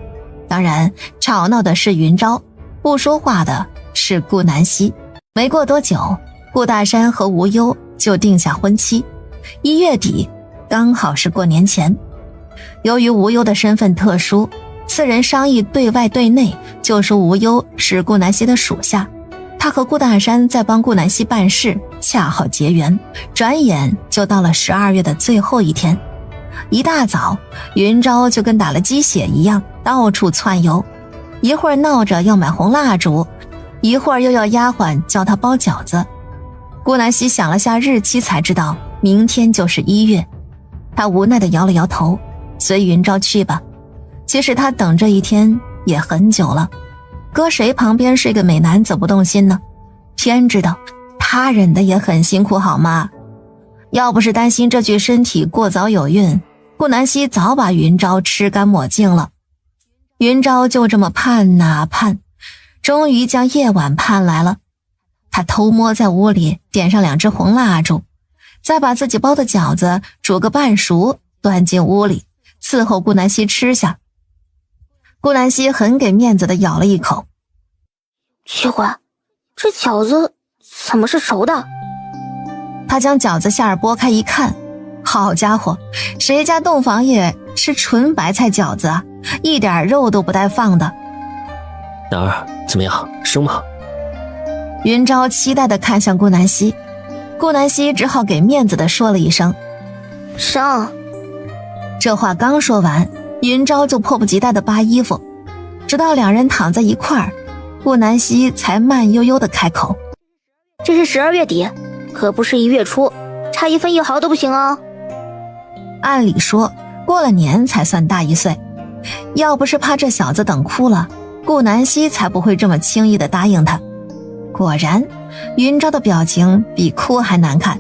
当然吵闹的是云昭，不说话的是顾南希。没过多久，顾大山和无忧就定下婚期，1月底刚好是过年前。由于无忧的身份特殊，四人商议对外对内就说无忧是顾南希的属下，他和顾大山在帮顾南希办事，恰好结缘。转眼就到了12月的最后一天，一大早，云昭就跟打了鸡血一样到处窜悠，一会儿闹着要买红蜡烛，一会儿又要丫鬟叫他包饺子。顾南希想了下日期，才知道明天就是1月。他无奈地摇了摇头，随云昭去吧。其实他等这一天也很久了，搁谁旁边是个美男子不动心呢？天知道，他忍的也很辛苦好吗？要不是担心这具身体过早有孕，顾南希早把云昭吃干抹净了。云昭就这么盼呐盼，终于将夜晚盼来了。他偷摸在屋里点上2支红蜡烛，再把自己包的饺子煮个半熟，端进屋里伺候顾南希吃下。顾南希很给面子的咬了一口，奇怪，这饺子怎么是熟的？他将饺子馅儿剥开一看，好家伙，谁家洞房爷吃纯白菜饺子啊，一点肉都不带放的。男儿怎么样，生吗？云昭期待地看向顾南希，顾南希只好给面子地说了一声生。这话刚说完，云昭就迫不及待地扒衣服，直到2人躺在一块儿，顾南希才慢悠悠地开口，这是12月底，可不是1月初，差1分1毫都不行哦。按理说过了年才算大1岁，要不是怕这小子等哭了，顾南希才不会这么轻易地答应他。果然，云昭的表情比哭还难看，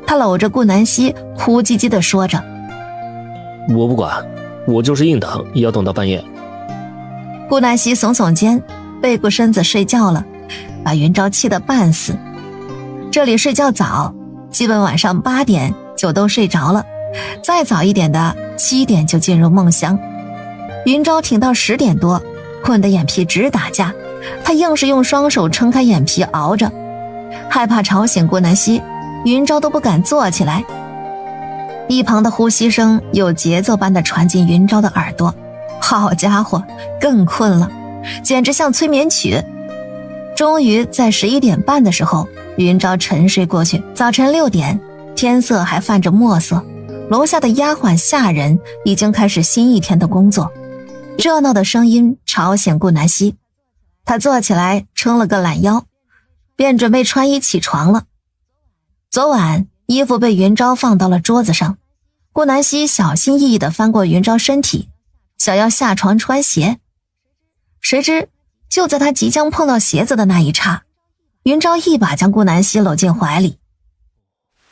他搂着顾南希哭唧唧地说着，我不管，我就是硬等也要等到半夜。顾南希耸耸肩，背过身子睡觉了，把云昭气得半死。这里睡觉早，基本晚上8点就都睡着了，再早一点的7点就进入梦乡。云昭挺到10点多，困得眼皮直打架，他硬是用双手撑开眼皮熬着，害怕吵醒顾南希，云昭都不敢坐起来。一旁的呼吸声有节奏般的传进云昭的耳朵，好家伙，更困了，简直像催眠曲。终于在11点半的时候，云昭沉睡过去。早晨6点，天色还泛着墨色，楼下的丫鬟下人已经开始新一天的工作。热闹的声音吵醒顾南希，她坐起来撑了个懒腰，便准备穿衣起床了。昨晚衣服被云昭放到了桌子上，顾南希小心翼翼地翻过云昭身体，想要下床穿鞋。谁知就在他即将碰到鞋子的那一刹，云昭一把将顾南希搂进怀里。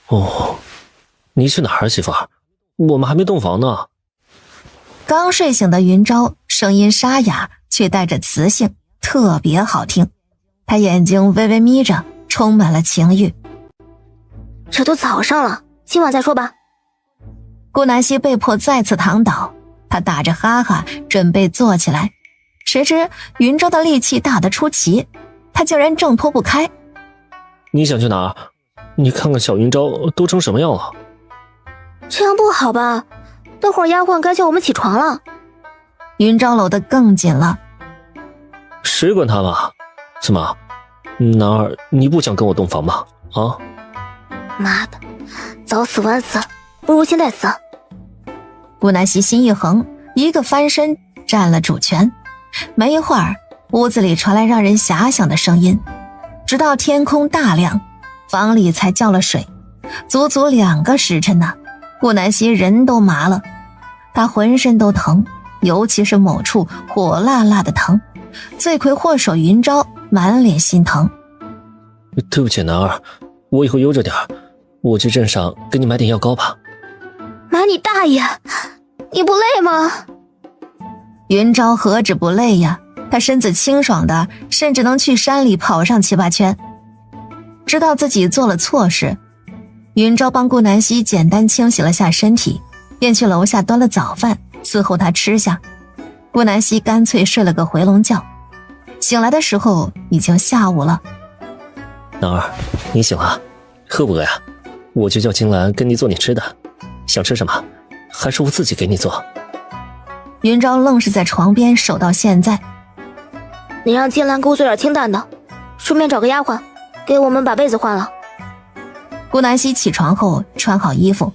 哦，你去哪儿，媳妇儿？我们还没洞房呢。刚睡醒的云昭声音沙哑，却带着磁性，特别好听。他眼睛微微眯着，充满了情欲。这都早上了，今晚再说吧。顾南希被迫再次躺倒，他打着哈哈准备坐起来，谁知云昭的力气大得出奇，他竟然挣脱不开。你想去哪儿？你看看小云昭都成什么样了。这样不好吧，待会儿丫鬟该叫我们起床了。云昭搂得更紧了。谁管他嘛？怎么，男儿你不想跟我洞房吗？啊？妈的，早死晚死，不如现在死。顾南希心一横，一个翻身占了主权。没一会儿，屋子里传来让人遐想的声音，直到天空大亮，房里才叫了水。足足2个时辰呢，顾南希人都麻了，她浑身都疼，尤其是某处火辣辣的疼。罪魁祸首云昭满脸心疼。对不起，男儿，我以后悠着点，我去镇上给你买点药膏吧。买你大爷，你不累吗？云昭何止不累呀，他身子清爽的，甚至能去山里跑上7、8圈。知道自己做了错事，云昭帮顾南希简单清洗了下身体，便去楼下端了早饭伺候她吃下。顾南希干脆睡了个回笼觉，醒来的时候已经下午了。男儿，你醒了，饿不饿呀？我去叫青兰跟你做点吃的，想吃什么？还是我自己给你做？云昭愣是在床边守到现在。你让金兰给我做点清淡的，顺便找个丫鬟给我们把被子换了。顾南希起床后穿好衣服，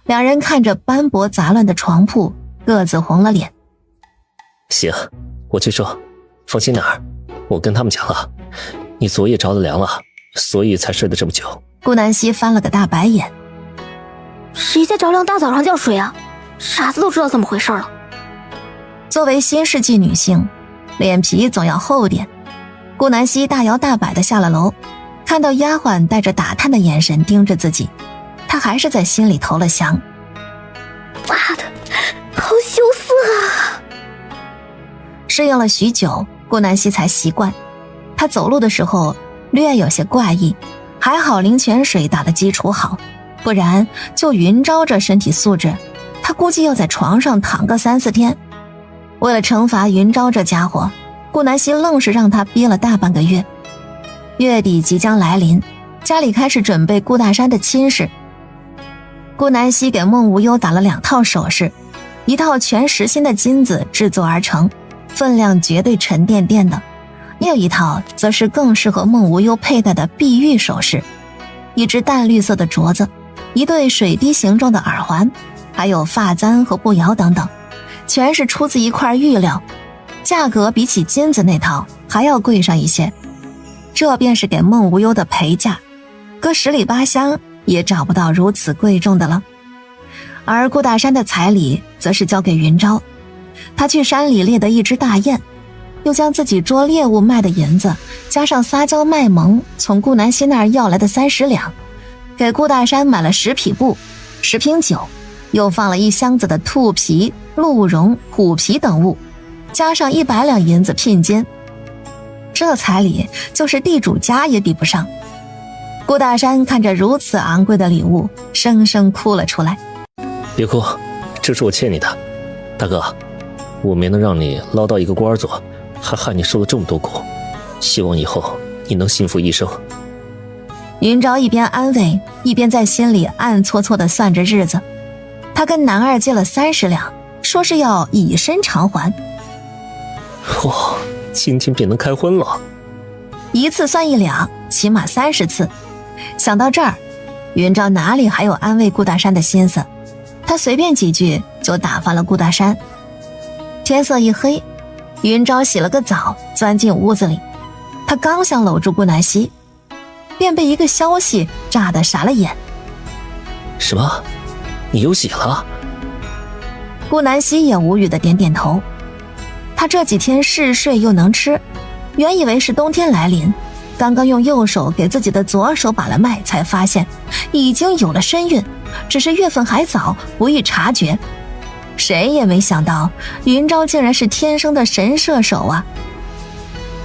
两人看着斑驳杂乱的床铺，各自红了脸。行，我去说。放心点儿，我跟他们讲了，你昨夜着了凉了，所以才睡得这么久。顾南希翻了个大白眼。谁家着凉大早上叫睡啊？傻子都知道怎么回事了。作为新世纪女性，脸皮总要厚点。顾南希大摇大摆地下了楼，看到丫鬟带着打探的眼神盯着自己，她还是在心里投了降。妈的，好羞涩啊！适应了许久，顾南希才习惯。她走路的时候略有些怪异，还好灵泉水打的基础好，不然就云昭这身体素质，她估计要在床上躺个3-4天。为了惩罚云昭这家伙，顾南希愣是让他憋了大半个月。月底即将来临，家里开始准备顾大山的亲事。顾南希给孟无忧打了2套首饰，一套全实心的金子制作而成，分量绝对沉甸甸的，另一套则是更适合孟无忧佩戴的碧玉首饰，一只淡绿色的镯子，一对水滴形状的耳环，还有发簪和步摇等等，全是出自一块玉料，价格比起金子那套还要贵上一些。这便是给孟无忧的陪嫁，搁10里8乡也找不到如此贵重的了。而顾大山的彩礼则是交给云昭，他去山里猎得一只大雁，又将自己捉猎物卖的银子加上撒娇卖萌从顾南希那儿要来的30两，给顾大山买了10匹布、10瓶酒，又放了1箱子的兔皮、鹿茸、虎皮等物，加上100两银子聘金。这彩礼就是地主家也比不上。顾大山看着如此昂贵的礼物，生生哭了出来。别哭，这是我欠你的。大哥，我没能让你捞到一个官做，还害你受了这么多苦，希望以后你能幸福一生。云昭一边安慰，一边在心里暗搓搓地算着日子。他跟男二借了30两，说是要以身偿还。哇，今天便能开荤了。一次算1两，起码30次。想到这儿，云昭哪里还有安慰顾大山的心思，他随便几句就打发了顾大山。天色一黑，云昭洗了个澡，钻进屋子里。他刚想搂住顾南希，便被一个消息炸得傻了眼。什么？你又洗了？顾南希也无语的点点头。他这几天嗜睡又能吃，原以为是冬天来临，刚刚用右手给自己的左手把了脉，才发现已经有了身孕，只是月份还早，不易察觉。谁也没想到云昭竟然是天生的神射手啊！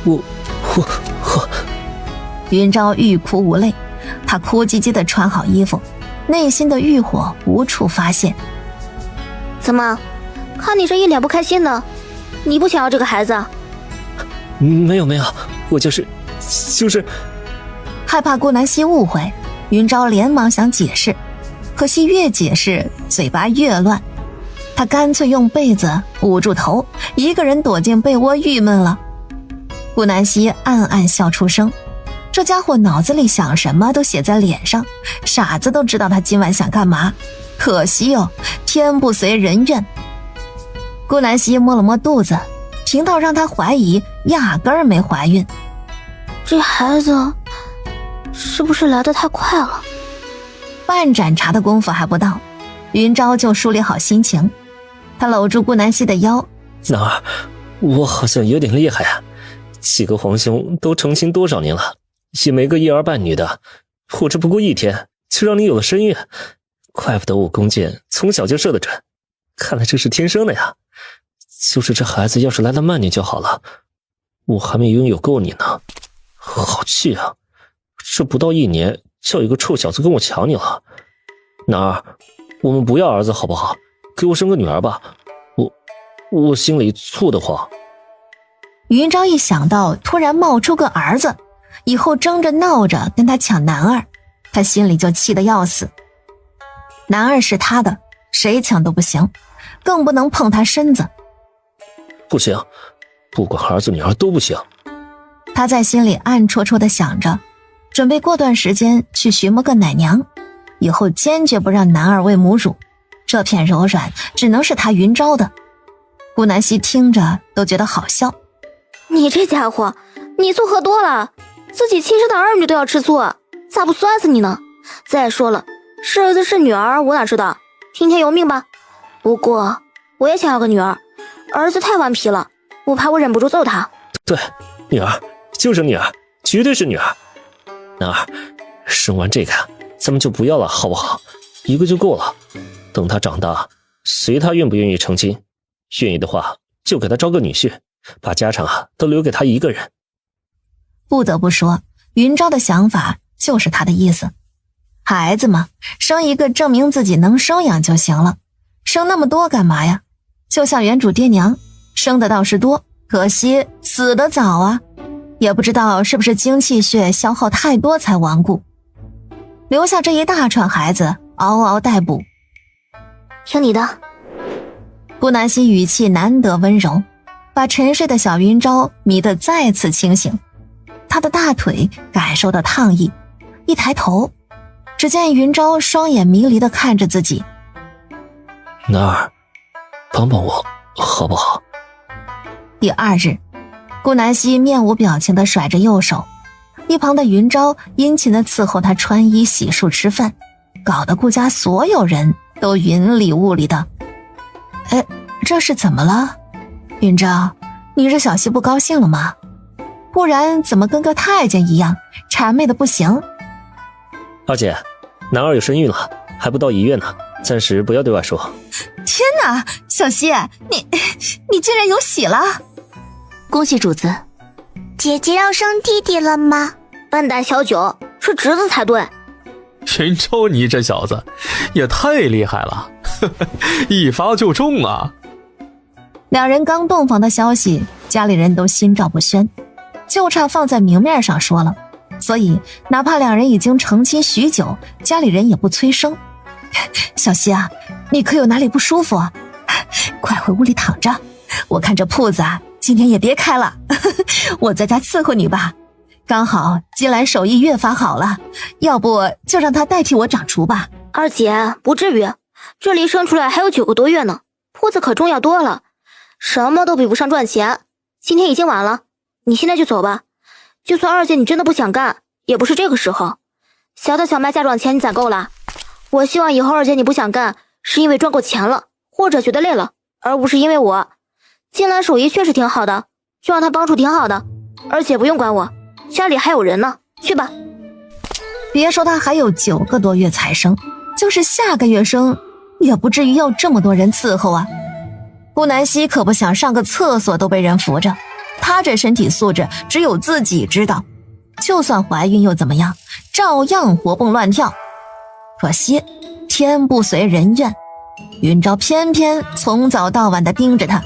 我云昭欲哭无泪，他哭唧唧地穿好衣服，内心的欲火无处发泄。怎么，看你这一脸不开心呢？你不想要这个孩子啊？没有，我就是害怕顾南希误会，云昭连忙想解释，可惜越解释嘴巴越乱。他干脆用被子捂住头，一个人躲进被窝郁闷了。顾南希暗暗笑出声，这家伙脑子里想什么都写在脸上，傻子都知道他今晚想干嘛。可惜哦，天不遂人愿。顾南希摸了摸肚子，频道让他怀疑压根儿没怀孕。这孩子是不是来得太快了？半盏茶的功夫还不到，云昭就梳理好心情。他搂住顾南希的腰，哪儿？我好像有点厉害啊！几个皇兄都成亲多少年了，也没个1儿半女的，我这不过1天就让你有了身孕，怪不得我弓箭从小就射得准，看来这是天生的呀。就是这孩子要是来得慢点就好了，我还没拥有够你呢。好气啊！这不到1年，叫一个臭小子跟我抢你了。哪儿？我们不要儿子好不好？给我生个女儿吧，我心里醋得慌。云昭一想到突然冒出个儿子，以后争着闹着跟他抢男二，他心里就气得要死。男二是他的，谁抢都不行，更不能碰她身子。不行，不管儿子女儿都不行。他在心里暗戳戳地想着，准备过段时间去寻摸个奶娘，以后坚决不让男儿喂母乳，这片柔软只能是他云昭的。顾南希听着都觉得好笑。你这家伙，你醋喝多了，自己亲生的儿女都要吃醋，咋不酸死你呢？再说了，是儿子是女儿我哪知道，听天由命吧。不过我也想要个女儿，儿子太顽皮了，我怕我忍不住揍他。对，女儿就是女儿，绝对是女儿。男儿，生完这个咱们就不要了好不好？一个就够了，等他长大，随他愿不愿意成亲，愿意的话就给他招个女婿，把家产都留给他一个人。不得不说，云昭的想法就是他的意思。孩子嘛，生一个证明自己能生养就行了，生那么多干嘛呀？就像原主爹娘，生的倒是多，可惜死得早啊，也不知道是不是精气血消耗太多才亡故，留下这一大串孩子嗷嗷待哺。听你的。顾南希语气难得温柔，把沉睡的小云昭迷得再次清醒。他的大腿感受到烫意，一抬头，只见云昭双眼迷离地看着自己。男儿，帮帮我好不好？第二日，顾南希面无表情地甩着右手，一旁的云昭殷勤地伺候他穿衣洗漱吃饭，搞得顾家所有人都云里雾里的。这是怎么了？云昭，你是小希不高兴了吗？不然怎么跟个太监一样谄媚的不行？二姐，男儿有身孕了，还不到1月呢，暂时不要对外说。天哪，小希，你竟然有喜了！恭喜主子。姐姐要生弟弟了吗？笨蛋小九，是侄子才对。云昭，你这小子也太厉害了，一发就中啊！两人刚洞房的消息，家里人都心照不宣，就差放在明面上说了，所以哪怕两人已经成亲许久，家里人也不催生。小希啊，你可有哪里不舒服啊？快回屋里躺着，我看这铺子今天也别开了，我在家伺候你吧。刚好金兰手艺越发好了，要不就让她代替我掌厨吧。二姐，不至于，这离生出来还有9个多月呢，铺子可重要多了，什么都比不上赚钱。今天已经晚了，你现在就走吧。就算二姐你真的不想干，也不是这个时候。小的小麦嫁妆钱你攒够了，我希望以后二姐你不想干，是因为赚够钱了，或者觉得累了，而不是因为我。金兰手艺确实挺好的，就让她帮助挺好的，而且不用管我，家里还有人呢，去吧。别说他还有9个多月才生，就是下个月生，也不至于要这么多人伺候啊。顾南希可不想上个厕所都被人扶着，她这身体素质只有自己知道，就算怀孕又怎么样，照样活蹦乱跳。可惜天不随人愿，云昭偏偏从早到晚地盯着她。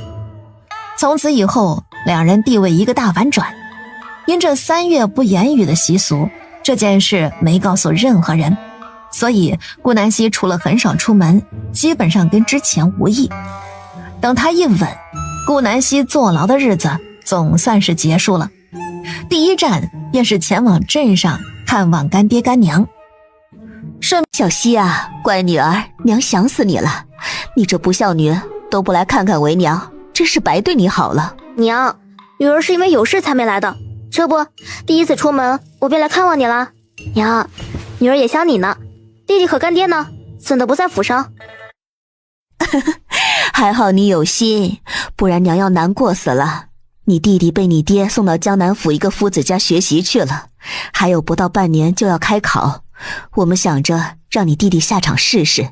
从此以后，两人地位一个大反转。因这3月不言语的习俗，这件事没告诉任何人，所以顾南希除了很少出门，基本上跟之前无异。等他一稳，顾南希坐牢的日子总算是结束了。第一站便是前往镇上看望干爹干娘。小希啊，乖女儿，娘想死你了，你这不孝女都不来看看为娘，真是白对你好了。娘，女儿是因为有事才没来的，这不第一次出门我便来看望你了。娘，女儿也想你呢。弟弟和干爹呢？怎的不在府上？还好你有心，不然娘要难过死了。你弟弟被你爹送到江南府一个夫子家学习去了，还有不到半年就要开考，我们想着让你弟弟下场试试。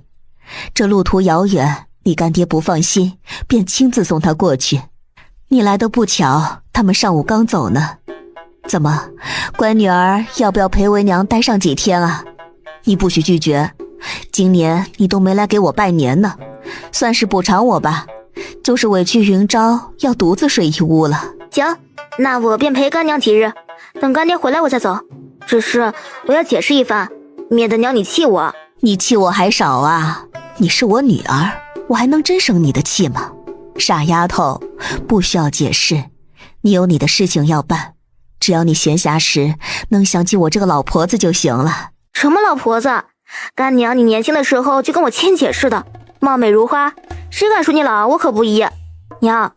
这路途遥远，你干爹不放心，便亲自送他过去。你来得不巧，他们上午刚走呢。怎么，乖女儿要不要陪为娘待上几天啊？你不许拒绝，今年你都没来给我拜年呢，算是补偿我吧，就是委屈云昭要独自睡一屋了。行，那我便陪干娘几日，等干爹回来我再走。只是我要解释一番，免得娘你气我。你气我还少啊，你是我女儿，我还能真生你的气吗？傻丫头，不需要解释，你有你的事情要办，只要你闲暇时能想起我这个老婆子就行了。什么老婆子？干娘，你年轻的时候就跟我亲姐似的，貌美如花，谁敢说你老，我可不依。娘，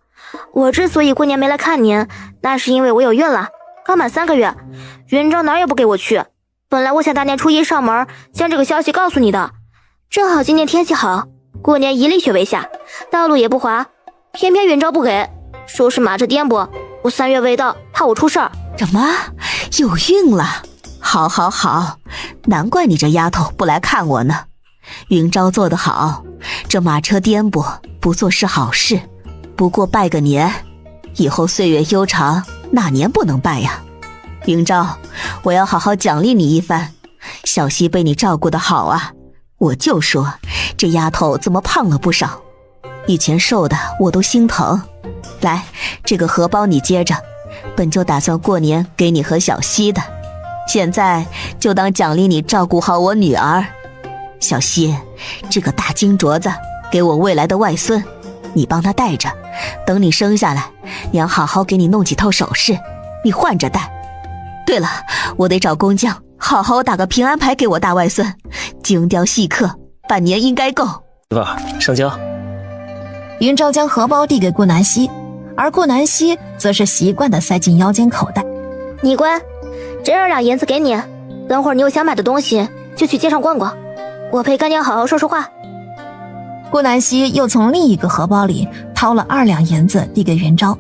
我之所以过年没来看您，那是因为我有孕了，刚满3个月，云州哪儿也不给我去。本来我想大年初1上门将这个消息告诉你的，正好今年天气好，过年1粒雪未下，道路也不滑，偏偏云州不给，说是马车颠簸，我3月未到，怕我出事儿。什么？有孕了？好好好，难怪你这丫头不来看我呢。云昭做得好，这马车颠簸不做是好事，不过拜个年，以后岁月悠长，哪年不能拜呀？云昭，我要好好奖励你一番。小溪被你照顾得好啊，我就说这丫头怎么胖了不少，以前瘦的我都心疼。来，这个荷包你接着，本就打算过年给你和小溪的，现在就当奖励你照顾好我女儿。小溪，这个大金镯子给我未来的外孙，你帮他戴着，等你生下来，娘好好给你弄几套首饰，你换着戴。对了，我得找工匠好好打个平安牌给我大外孙，精雕细刻，半年应该够。媳妇儿，上交。云昭将荷包递给顾南希，而顾南希则是习惯地塞进腰间口袋。你乖，这2两银子给你，等会儿你有想买的东西就去街上逛逛，我陪干娘好好说说话。顾南希又从另一个荷包里掏了2两银子递给云昭，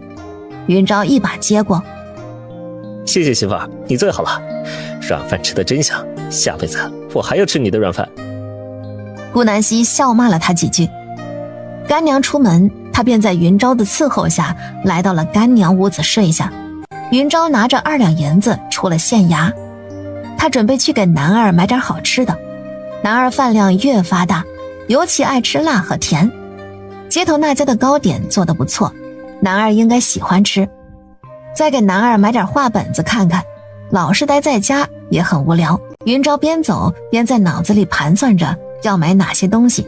云昭一把接过。谢谢媳妇儿，你最好了，软饭吃得真香，下辈子我还要吃你的软饭。顾南希笑骂了他几句。干娘出门，他便在云昭的伺候下来到了干娘屋子睡下。云昭拿着2两银子出了县衙，他准备去给男儿买点好吃的。男儿饭量越发大，尤其爱吃辣和甜，街头那家的糕点做得不错，男儿应该喜欢吃。再给男儿买点画本子看看，老是待在家也很无聊。云昭边走边在脑子里盘算着要买哪些东西，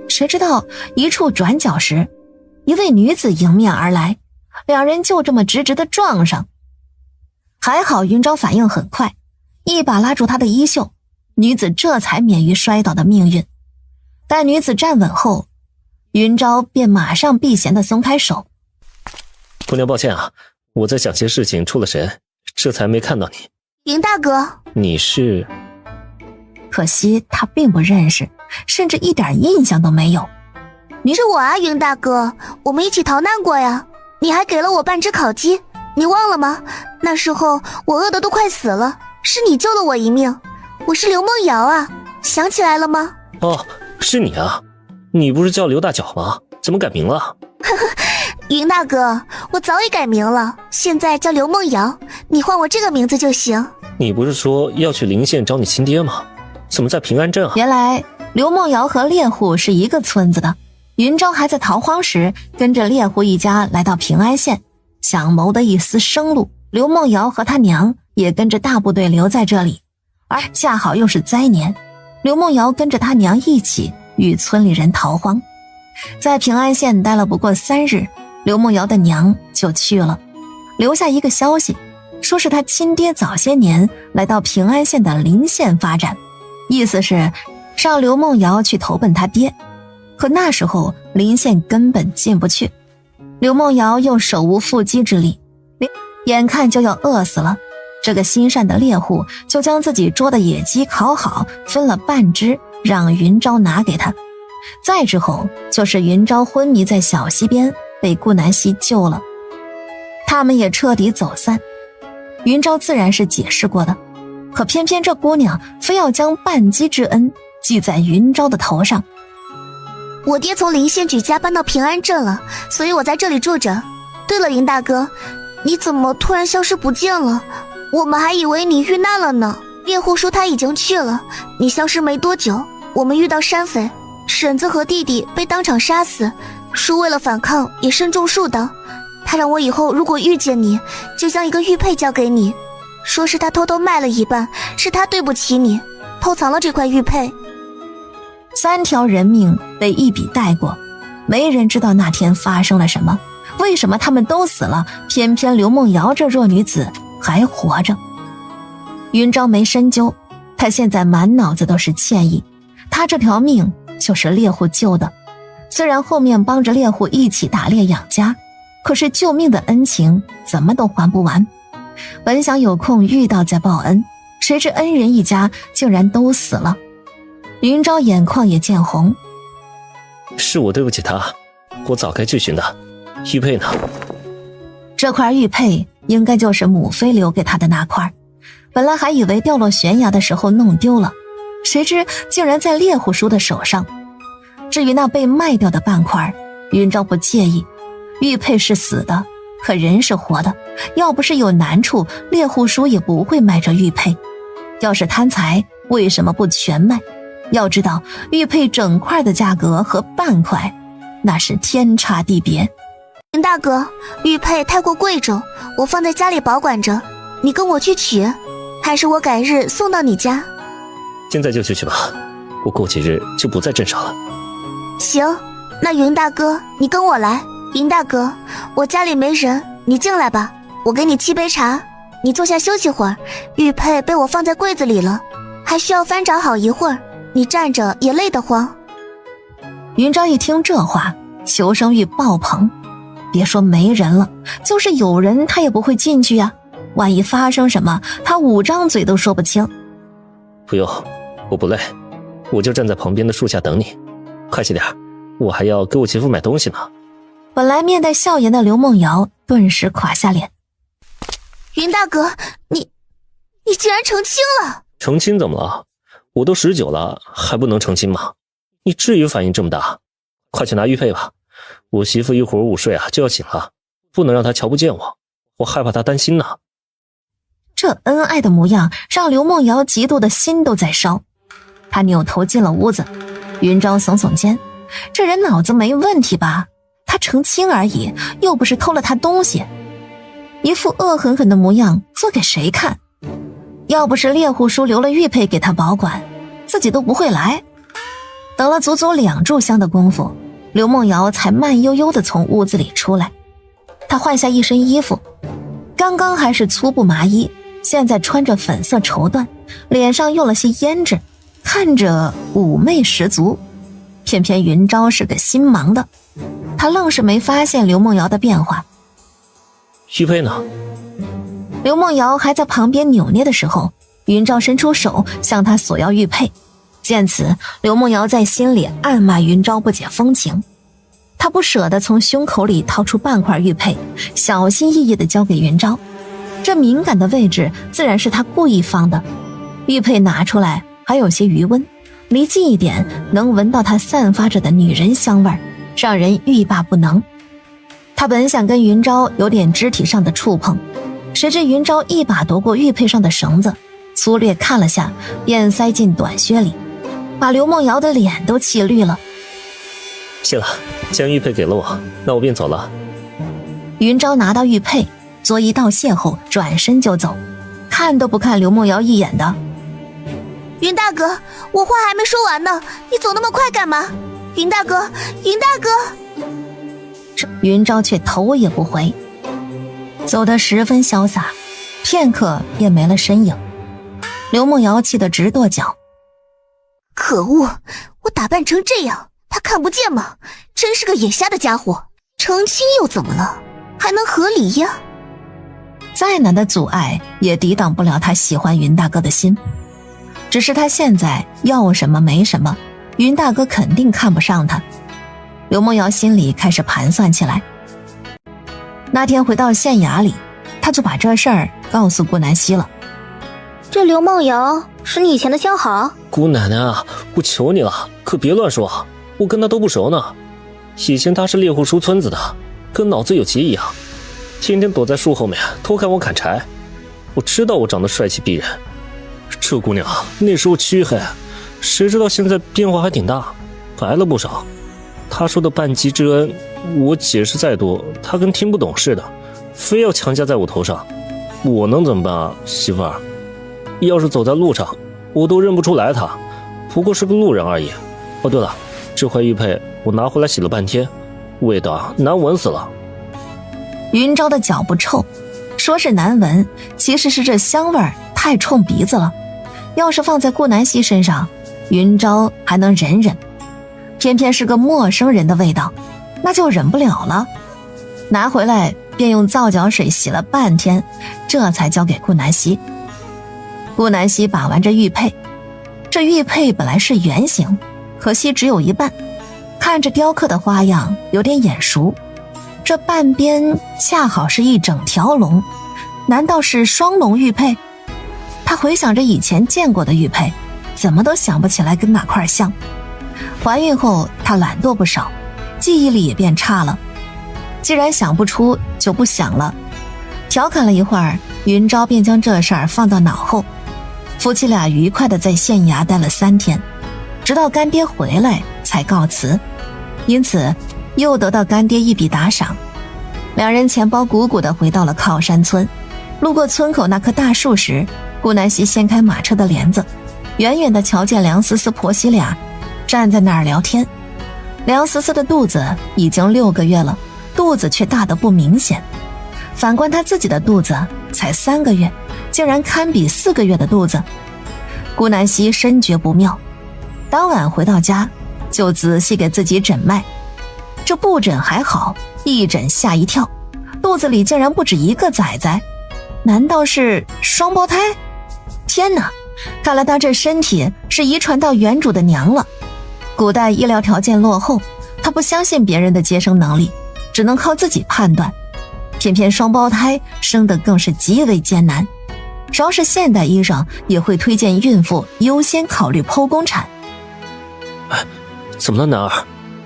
谁知道一处转角时，一位女子迎面而来，两人就这么直直地撞上。还好云昭反应很快，一把拉住她的衣袖，女子这才免于摔倒的命运。待女子站稳后，云昭便马上避嫌地松开手。姑娘抱歉啊，我在想些事情出了神，这才没看到你。云大哥，你是？可惜他并不认识，甚至一点印象都没有。是我啊，云大哥，我们一起逃难过呀，你还给了我半只烤鸡，你忘了吗？那时候我饿得都快死了，是你救了我一命。我是刘梦瑶啊，想起来了吗？哦，是你啊，你不是叫刘大脚吗？怎么改名了？云大哥，我早已改名了，现在叫刘梦瑶，你换我这个名字就行。你不是说要去临县找你亲爹吗？怎么在平安镇啊？原来刘梦瑶和猎户是一个村子的，云昭还在逃荒时跟着猎户一家来到平安县，想谋得一丝生路。刘梦瑶和他娘也跟着大部队留在这里，而恰好又是灾年，刘梦瑶跟着他娘一起与村里人逃荒。在平安县待了不过3日，刘梦瑶的娘就去了，留下一个消息，说是他亲爹早些年来到平安县的临县发展，意思是让刘梦瑶去投奔他爹。可那时候临县根本进不去，刘梦瑶又手无缚鸡之力，眼看就要饿死了，这个心善的猎户就将自己捉的野鸡烤好，分了半只让云昭拿给他。再之后就是云昭昏迷在小溪边被顾南希救了，他们也彻底走散。云昭自然是解释过的，可偏偏这姑娘非要将半鸡之恩记在云昭的头上。我爹从临县举家搬到平安镇了，所以我在这里住着。对了，云大哥，你怎么突然消失不见了？我们还以为你遇难了呢。猎户说他已经去了，你消失没多久，我们遇到山匪，婶子和弟弟被当场杀死，叔为了反抗也身中数刀。他让我以后如果遇见你，就将一个玉佩交给你，说是他偷偷卖了一半，是他对不起你，偷藏了这块玉佩。3条人命被一笔带过，没人知道那天发生了什么，为什么他们都死了，偏偏刘梦瑶这弱女子还活着。云昭没深究，他现在满脑子都是歉意，他这条命就是猎户救的，虽然后面帮着猎户一起打猎养家，可是救命的恩情怎么都还不完。本想有空遇到再报恩，谁知恩人一家竟然都死了。云昭眼眶也见红，是我对不起他，我早该去寻的。玉佩呢？这块玉佩应该就是母妃留给他的那块，本来还以为掉落悬崖的时候弄丢了，谁知竟然在猎户叔的手上。至于那被卖掉的半块，云昭不介意，玉佩是死的，可人是活的，要不是有难处，猎户叔也不会卖这玉佩。要是贪财，为什么不全卖？要知道玉佩整块的价格和半块那是天差地别。云大哥，玉佩太过贵重，我放在家里保管着，你跟我去取，还是我改日送到你家？现在就去吧，我过几日就不在镇上了。行，那云大哥你跟我来。云大哥，我家里没人，你进来吧，我给你沏杯茶，你坐下休息会儿。玉佩被我放在柜子里了，还需要翻找好一会儿，你站着也累得慌。云昭一听这话，求生欲爆棚，别说没人了，就是有人他也不会进去呀，万一发生什么，他5张嘴都说不清。不用，我不累，我就站在旁边的树下等你，快些点，我还要给我媳妇买东西呢。本来面带笑颜的刘梦瑶顿时垮下脸。云大哥，你竟然成亲了？成亲怎么了？我都19了，还不能成亲吗？你至于反应这么大？快去拿玉佩吧，我媳妇一会儿午睡就要醒了，不能让她瞧不见我，我害怕她担心呢。这恩爱的模样让刘梦瑶嫉妒的心都在烧，她扭头进了屋子。云昭耸耸肩，这人脑子没问题吧？他成亲而已，又不是偷了他东西，一副恶狠狠的模样做给谁看？要不是猎户叔留了玉佩给他保管，自己都不会来。等了足足2炷香的功夫，刘梦瑶才慢悠悠地从屋子里出来。她换下一身衣服，刚刚还是粗布麻衣，现在穿着粉色绸缎，脸上用了些胭脂，看着妩媚十足。偏偏云昭是个心盲的，他愣是没发现刘梦瑶的变化。玉佩呢？刘梦瑶还在旁边扭捏的时候，云昭伸出手向他索要玉佩。见此，刘梦瑶在心里暗骂云昭不解风情。他不舍得从胸口里掏出半块玉佩，小心翼翼地交给云昭。这敏感的位置自然是他故意放的。玉佩拿出来还有些余温，离近一点能闻到它散发着的女人香味，让人欲罢不能。他本想跟云昭有点肢体上的触碰，谁知云昭一把夺过玉佩上的绳子，粗略看了下，便塞进短靴里，把刘梦瑶的脸都气绿了。谢了，既然玉佩给了我，那我便走了。云昭拿到玉佩，作揖道谢后转身就走，看都不看刘梦瑶一眼的。云大哥，我话还没说完呢，你走那么快干嘛？云大哥，云大哥！云昭却头也不回，走得十分潇洒，片刻便没了身影。刘梦瑶气得直跺脚，可恶，我打扮成这样，他看不见吗？真是个眼瞎的家伙。成亲又怎么了？还能和离呀？再难的阻碍也抵挡不了他喜欢云大哥的心。只是他现在要什么没什么，云大哥肯定看不上他。刘梦瑶心里开始盘算起来。那天回到县衙里，他就把这事儿告诉顾南希了。这刘梦瑶是你以前的相好？姑奶奶啊，我求你了，可别乱说，我跟他都不熟呢。以前他是猎户叔村子的，跟脑子有疾一样，天天躲在树后面偷看我砍柴。我知道我长得帅气逼人，这姑娘那时候黢黑，谁知道现在变化还挺大，白了不少。他说的半级之恩，我解释再多，他跟听不懂似的，非要强加在我头上。我能怎么办啊，媳妇儿？要是走在路上，我都认不出来他，不过是个路人而已。哦，对了，这块玉佩我拿回来洗了半天，味道难闻死了。云昭的脚不臭，说是难闻，其实是这香味儿太冲鼻子了。要是放在顾南希身上，云昭还能忍忍，偏偏是个陌生人的味道，那就忍不了了。拿回来便用皂角水洗了半天，这才交给顾南希。顾南希把玩着玉佩，这玉佩本来是圆形，可惜只有一半，看着雕刻的花样有点眼熟，这半边恰好是一整条龙，难道是双龙玉佩？他回想着以前见过的玉佩，怎么都想不起来跟哪块像。怀孕后他懒惰不少，记忆力也变差了，既然想不出就不想了。调侃了一会儿，云昭便将这事儿放到脑后。夫妻俩愉快地在县衙待了3天，直到干爹回来才告辞，因此又得到干爹一笔打赏。两人钱包鼓鼓地回到了靠山村。路过村口那棵大树时，顾南希掀开马车的帘子，远远地瞧见梁思思婆媳俩站在那儿聊天。梁思思的肚子已经6个月了，肚子却大得不明显。反观她自己的肚子才3个月，竟然堪比4个月的肚子。顾南希深觉不妙，当晚回到家就仔细给自己诊脉。这不诊还好，一诊吓一跳，肚子里竟然不止一个崽崽，难道是双胞胎？天哪，看来他这身体是遗传到原主的娘了。古代医疗条件落后，他不相信别人的接生能力，只能靠自己判断。偏偏双胞胎生得更是极为艰难，只要是现代医生也会推荐孕妇优先考虑剖宫产。怎么了，男儿？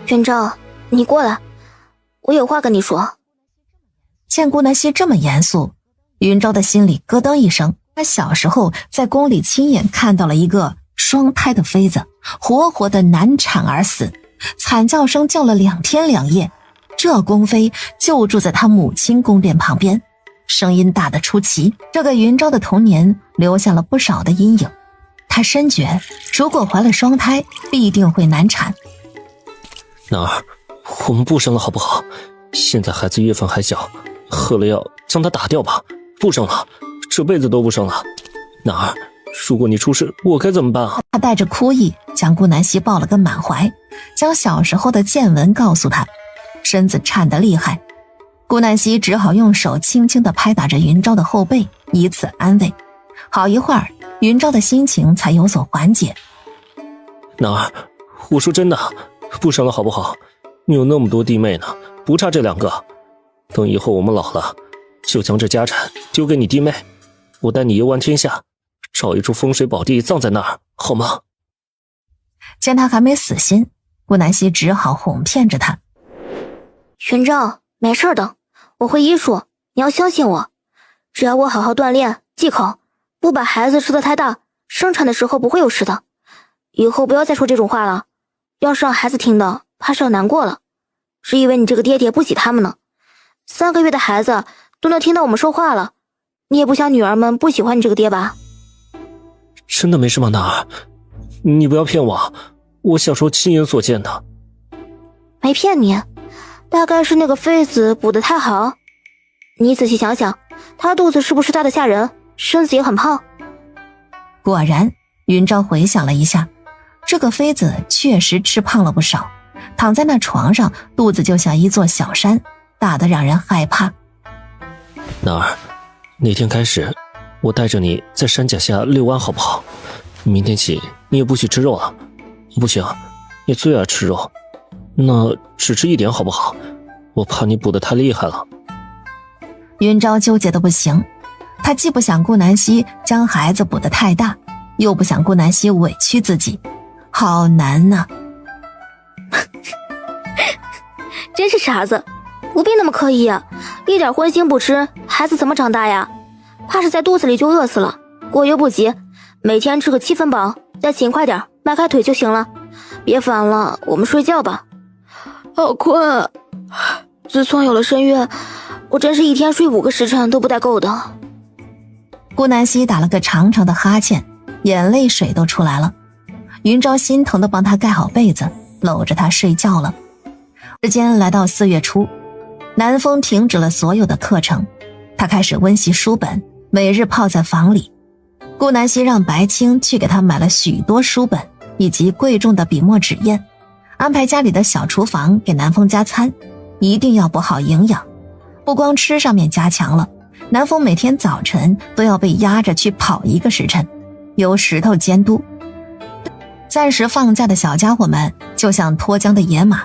云昭，你过来，我有话跟你说。见顾南希这么严肃，云昭的心里咯噔一声。他小时候在宫里亲眼看到了一个双胎的妃子活活的难产而死，惨叫声叫了2天2夜。这宫妃就住在他母亲宫殿旁边，声音大得出奇，这给云昭的童年留下了不少的阴影。他深觉如果怀了双胎必定会难产。男儿，我们不生了好不好？现在孩子月份还小，喝了药将他打掉吧，不生了，这辈子都不生了。男儿，如果你出事，我该怎么办啊？他带着哭意将顾南希抱了个满怀，将小时候的见闻告诉他，身子颤得厉害。顾南希只好用手轻轻地拍打着云昭的后背，以此安慰。好一会儿，云昭的心情才有所缓解。男儿，我说真的，不生了好不好？你有那么多弟妹呢，不差这2个。等以后我们老了，就将这家产丢给你弟妹，我带你游玩天下，找一处风水宝地葬在那儿，好吗？见他还没死心，顾南希只好哄骗着他。云昭，没事的，我会医术，你要相信我。只要我好好锻炼忌口，不把孩子吃得太大，生产的时候不会有事的。以后不要再说这种话了，要是让孩子听到，怕是要难过了。只以为你这个爹爹不喜他们呢。3个月的孩子都能听到我们说话了，你也不想女儿们不喜欢你这个爹吧？真的没什么，男儿，你不要骗我，我小时候亲眼所见的。没骗你，大概是那个妃子补得太好。你仔细想想，她肚子是不是大得吓人，身子也很胖？果然，云昭回想了一下，这个妃子确实吃胖了不少，躺在那床上，肚子就像一座小山，大得让人害怕。男儿，那天开始，我带着你在山脚下遛弯好不好？明天起你也不许吃肉了。不行，你最爱吃肉，那只吃一点好不好？我怕你补得太厉害了。云昭纠结的不行，他既不想顾南希将孩子补得太大，又不想顾南希委屈自己，好难呐。真是傻子，不必那么刻意啊，一点荤腥不吃，孩子怎么长大呀？怕是在肚子里就饿死了。过犹不及，每天吃个7分饱，再勤快点，迈开腿就行了。别烦了，我们睡觉吧。好困，自从有了身孕，我真是一天睡5个时辰都不带够的。顾南希打了个长长的哈欠，眼泪水都出来了。云昭心疼地帮她盖好被子，搂着她睡觉了。时间来到4月初，南风停止了所有的课程，他开始温习书本，每日泡在房里。顾南希让白青去给他买了许多书本以及贵重的笔墨纸砚，安排家里的小厨房给南风加餐，一定要补好营养。不光吃上面加强了，南风每天早晨都要被压着去跑1个时辰，由石头监督。暂时放假的小家伙们就像脱缰的野马，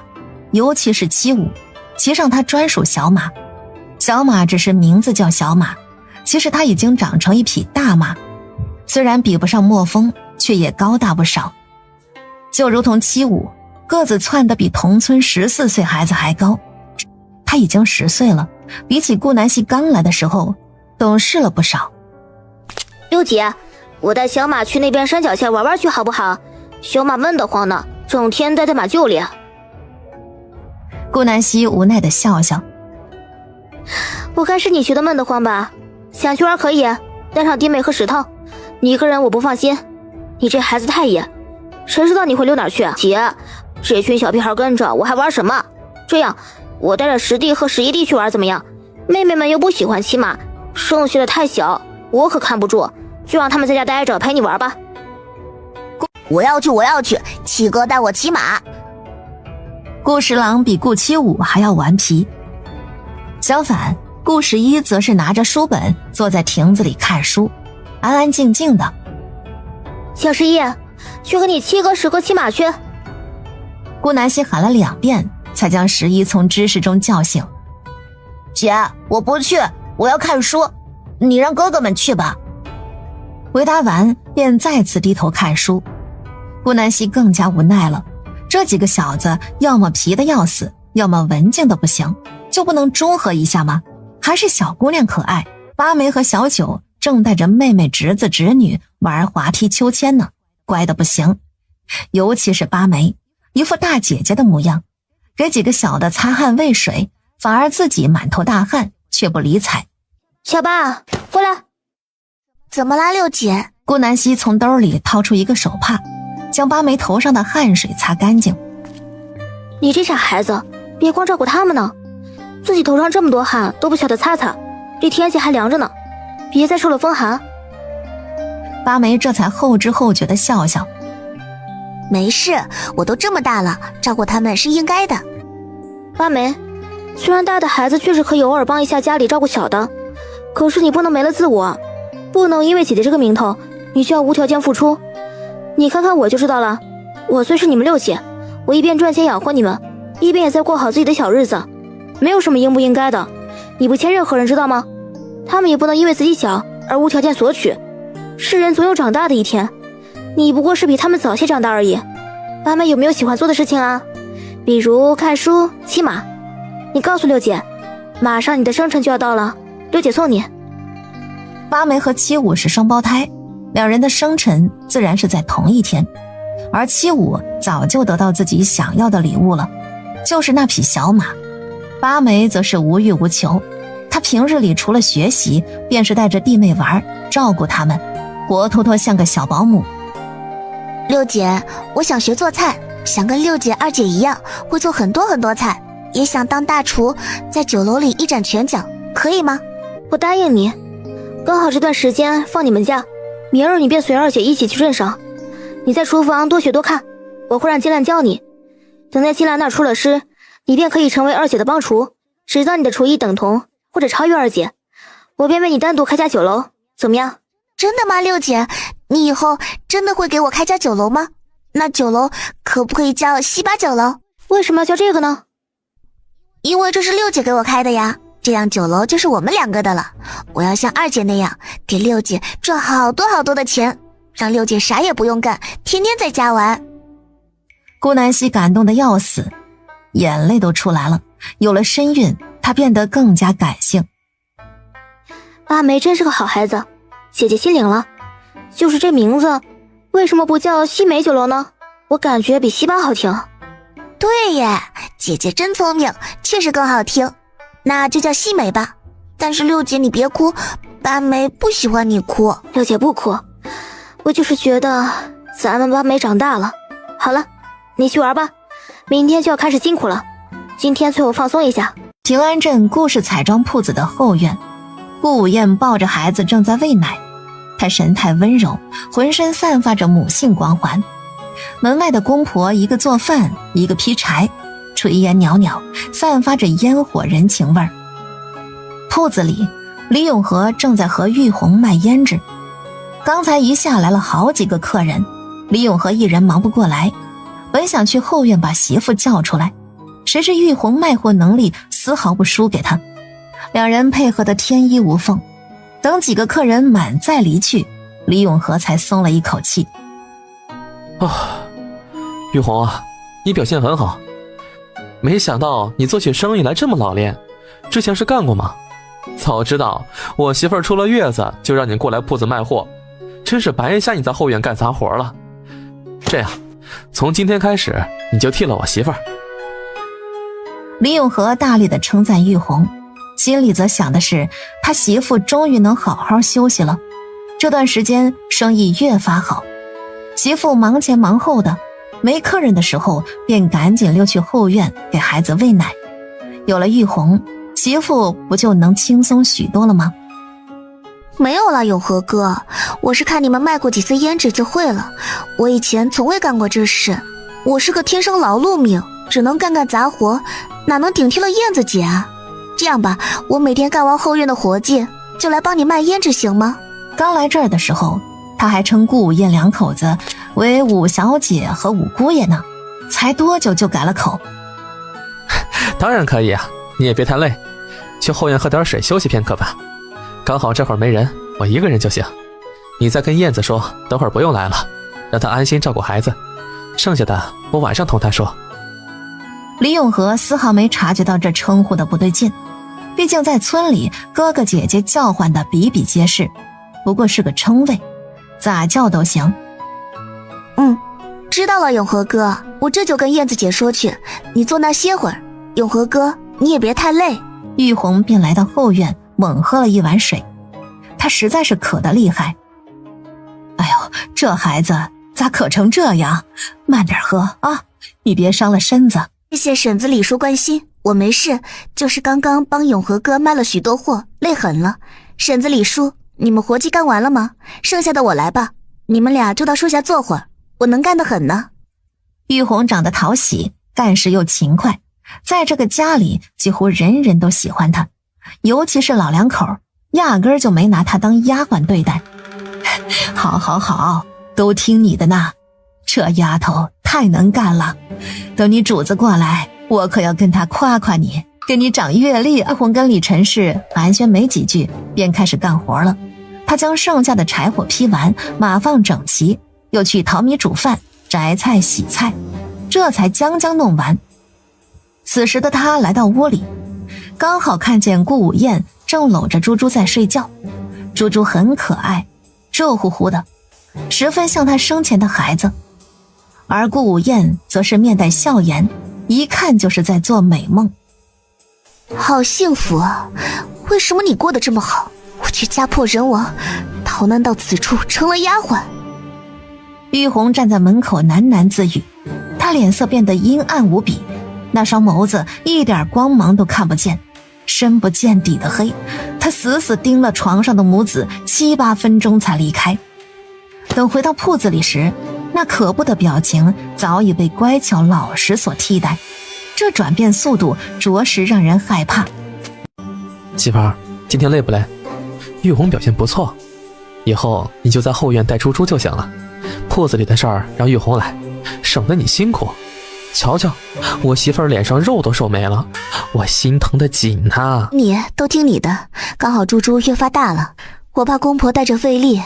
尤其是七武，骑上他专属小马。小马只是名字叫小马，其实他已经长成一匹大马，虽然比不上墨风，却也高大不少。就如同七武，个子窜得比同村14岁孩子还高。他已经10岁了，比起顾南希刚来的时候懂事了不少。六姐，我带小马去那边山脚下玩玩去好不好？小马闷得慌呢，整天待在马厩里。顾南希无奈地笑笑，我看是你学的闷得慌吧，想去玩可以，带上弟妹和石头，你一个人我不放心，你这孩子太野，谁知道你会溜哪儿去啊？姐，这群小屁孩跟着我还玩什么？这样我带着10弟和11弟去玩怎么样？妹妹们又不喜欢骑马，剩下的太小，我可看不住，就让他们在家待着陪你玩吧。我要去，七哥带我骑马。顾十郎比顾七武还要顽皮，相反，顾十一则是拿着书本坐在亭子里看书，安安静静的。小十一，去和你七哥10哥骑马去。顾南希喊了2遍，才将十一从知识中叫醒。姐，我不去，我要看书，你让哥哥们去吧。回答完，便再次低头看书。顾南希更加无奈了，这几个小子要么皮得要死，要么文静的不行，就不能中和一下吗？还是小姑娘可爱。八梅和小九正带着妹妹、侄子、侄女玩滑梯秋千呢，乖得不行。尤其是八梅，一副大姐姐的模样，给几个小的擦汗喂水，反而自己满头大汗，却不理睬。小八，过来。怎么啦，六姐？顾南希从兜里掏出一个手帕，将八梅头上的汗水擦干净。你这傻孩子，别光照顾他们呢，自己头上这么多汗都不晓得擦擦，这天气还凉着呢，别再受了风寒。八梅这才后知后觉地笑笑，没事，我都这么大了，照顾他们是应该的。八梅，虽然大的孩子确实可以偶尔帮一下家里照顾小的，可是你不能没了自我，不能因为姐姐这个名头你就要无条件付出。你看看我就知道了，我虽是你们六姐，我一边赚钱养活你们，一边也在过好自己的小日子，没有什么应不应该的，你不欠任何人知道吗？他们也不能因为自己小而无条件索取，世人总有长大的一天，你不过是比他们早些长大而已。八妹有没有喜欢做的事情啊？比如看书、骑马。你告诉六姐，马上你的生辰就要到了，六姐送你。八梅和七武是双胞胎，两人的生辰自然是在同一天，而七武早就得到自己想要的礼物了，就是那匹小马。八梅则是无欲无求，她平日里除了学习，便是带着弟妹玩，照顾他们，活脱脱像个小保姆。六姐，我想学做菜，想跟六姐、二姐一样，会做很多很多菜，也想当大厨，在酒楼里一展拳脚，可以吗？我答应你，刚好这段时间放你们假，明儿你便随二姐一起去镇上，你在厨房多学多看，我会让金兰教你，等在金兰那儿出了师，你便可以成为二姐的帮厨，直到你的厨艺等同或者超越二姐，我便为你单独开家酒楼，怎么样？真的吗，六姐？你以后真的会给我开家酒楼吗？那酒楼可不可以叫西八酒楼？为什么要叫这个呢？因为这是六姐给我开的呀，这样酒楼就是我们两个的了。我要像二姐那样，给六姐赚好多好多的钱，让六姐啥也不用干，天天在家玩。顾南希感动得要死，眼泪都出来了。有了身孕，她变得更加感性。阿梅真是个好孩子，姐姐心领了。就是这名字，为什么不叫西梅酒楼呢？我感觉比西八好听。对耶，姐姐真聪明，确实更好听，那就叫西梅吧。但是六姐你别哭，八梅不喜欢你哭。六姐不哭，我就是觉得咱们班没长大了。好了，你去玩吧，明天就要开始辛苦了。今天最后放松一下。平安镇顾氏彩妆铺子的后院，顾午宴抱着孩子正在喂奶，她神态温柔，浑身散发着母性光环。门外的公婆一个做饭，一个劈柴，炊烟袅袅，散发着烟火人情味儿。铺子里，李永和正在和玉红卖胭脂。刚才一下来了好几个客人，李永和一人忙不过来，本想去后院把媳妇叫出来，谁知玉红卖货能力丝毫不输给他，两人配合得天衣无缝。等几个客人满载离去，李永和才松了一口气。玉红啊，你表现很好，没想到你做起生意来这么老练，之前是干过吗？早知道我媳妇儿出了月子就让你过来铺子卖货，真是白瞎你在后院干杂活了。这样，从今天开始你就替了我媳妇儿。李永和大力地称赞玉红，心里则想的是他媳妇终于能好好休息了。这段时间生意越发好，媳妇忙前忙后的，没客人的时候便赶紧溜去后院给孩子喂奶。有了玉红，媳妇不就能轻松许多了吗？没有啦，永和哥，我是看你们卖过几次胭脂就会了，我以前从未干过这事，我是个天生劳碌命，只能干干杂活，哪能顶替了燕子姐啊？这样吧，我每天干完后院的活计，就来帮你卖胭脂行吗？刚来这儿的时候，他还称顾午宴两口子为五小姐和五姑爷呢，才多久就改了口。当然可以啊，你也别太累，去后院喝点水休息片刻吧。刚好这会儿没人，我一个人就行。你再跟燕子说，等会儿不用来了，让她安心照顾孩子，剩下的我晚上同她说。李永和丝毫没察觉到这称呼的不对劲，毕竟在村里哥哥姐姐叫唤的比比皆是，不过是个称谓，咋叫都行。知道了，永和哥，我这就跟燕子姐说去，你坐那歇会儿。永和哥，你也别太累。玉红便来到后院猛喝了一碗水，他实在是渴得厉害。哎呦，这孩子咋渴成这样？慢点喝啊，你别伤了身子。谢谢婶子李叔关心，我没事，就是刚刚帮永和哥卖了许多货，累狠了。婶子李叔，你们活计干完了吗？剩下的我来吧，你们俩就到树下坐会儿，我能干得很呢。玉红长得讨喜，干事又勤快，在这个家里几乎人人都喜欢她，尤其是老两口，压根儿就没拿她当丫鬟对待。好好好，都听你的呢，这丫头太能干了，等你主子过来，我可要跟她夸夸你，给你长阅历。阿红跟李陈氏寒暄没几句，便开始干活了。他将剩下的柴火劈完，码放整齐，又去淘米煮饭，摘菜洗菜，这才将弄完。此时的他来到屋里，刚好看见顾午宴正搂着猪猪在睡觉。猪猪很可爱，肉乎乎的，十分像他生前的孩子。而顾午宴则是面带笑颜，一看就是在做美梦。好幸福啊，为什么你过得这么好，我却家破人亡，逃难到此处成了丫鬟。玉红站在门口喃喃自语，她脸色变得阴暗无比，那双眸子一点光芒都看不见，深不见底的黑。她死死盯了床上的母子7、8分钟才离开。等回到铺子里时，那可怖的表情早已被乖巧老实所替代，这转变速度着实让人害怕。媳妇儿，今天累不累？玉红表现不错，以后你就在后院带猪猪就行了，铺子里的事儿让玉红来，省得你辛苦。瞧瞧，我媳妇儿脸上肉都瘦没了，我心疼得紧呐。你都听你的，刚好猪猪越发大了，我怕公婆带着费力，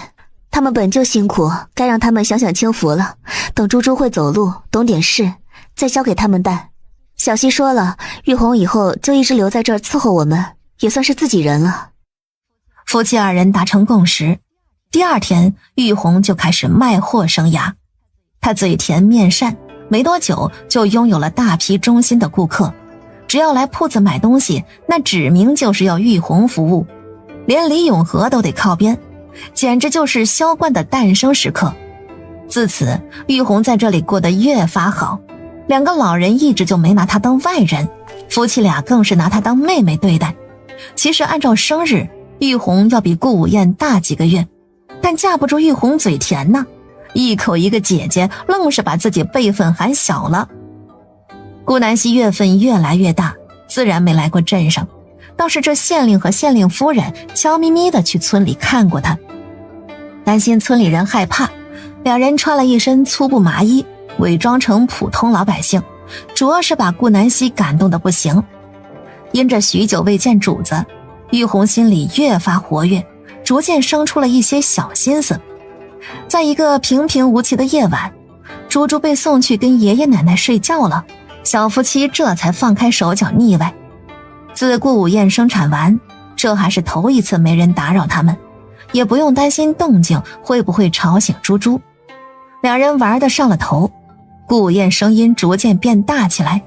他们本就辛苦，该让他们享享清福了。等猪猪会走路，懂点事，再交给他们带。小西说了，玉红以后就一直留在这儿伺候我们，也算是自己人了。夫妻二人达成共识，第二天玉红就开始卖货生涯。她嘴甜面善，没多久就拥有了大批忠心的顾客，只要来铺子买东西，那指明就是要玉红服务，连李永和都得靠边，简直就是销冠的诞生时刻。自此，玉红在这里过得越发好。两个老人一直就没拿她当外人，夫妻俩更是拿她当妹妹对待。其实按照生日，玉红要比顾武燕大几个月，但架不住玉红嘴甜呢，一口一个姐姐，愣是把自己辈分喊小了。顾南希月份越来越大，自然没来过镇上，倒是这县令和县令夫人悄咪咪地去村里看过她，担心村里人害怕，两人穿了一身粗布麻衣，伪装成普通老百姓，主要是把顾南希感动得不行。因着许久未见主子，玉红心里越发活跃，逐渐生出了一些小心思。在一个平平无奇的夜晚，猪猪被送去跟爷爷奶奶睡觉了，小夫妻这才放开手脚腻歪。自顾武燕生产完，这还是头一次没人打扰他们，也不用担心动静会不会吵醒猪猪。两人玩得上了头，顾武燕声音逐渐变大起来。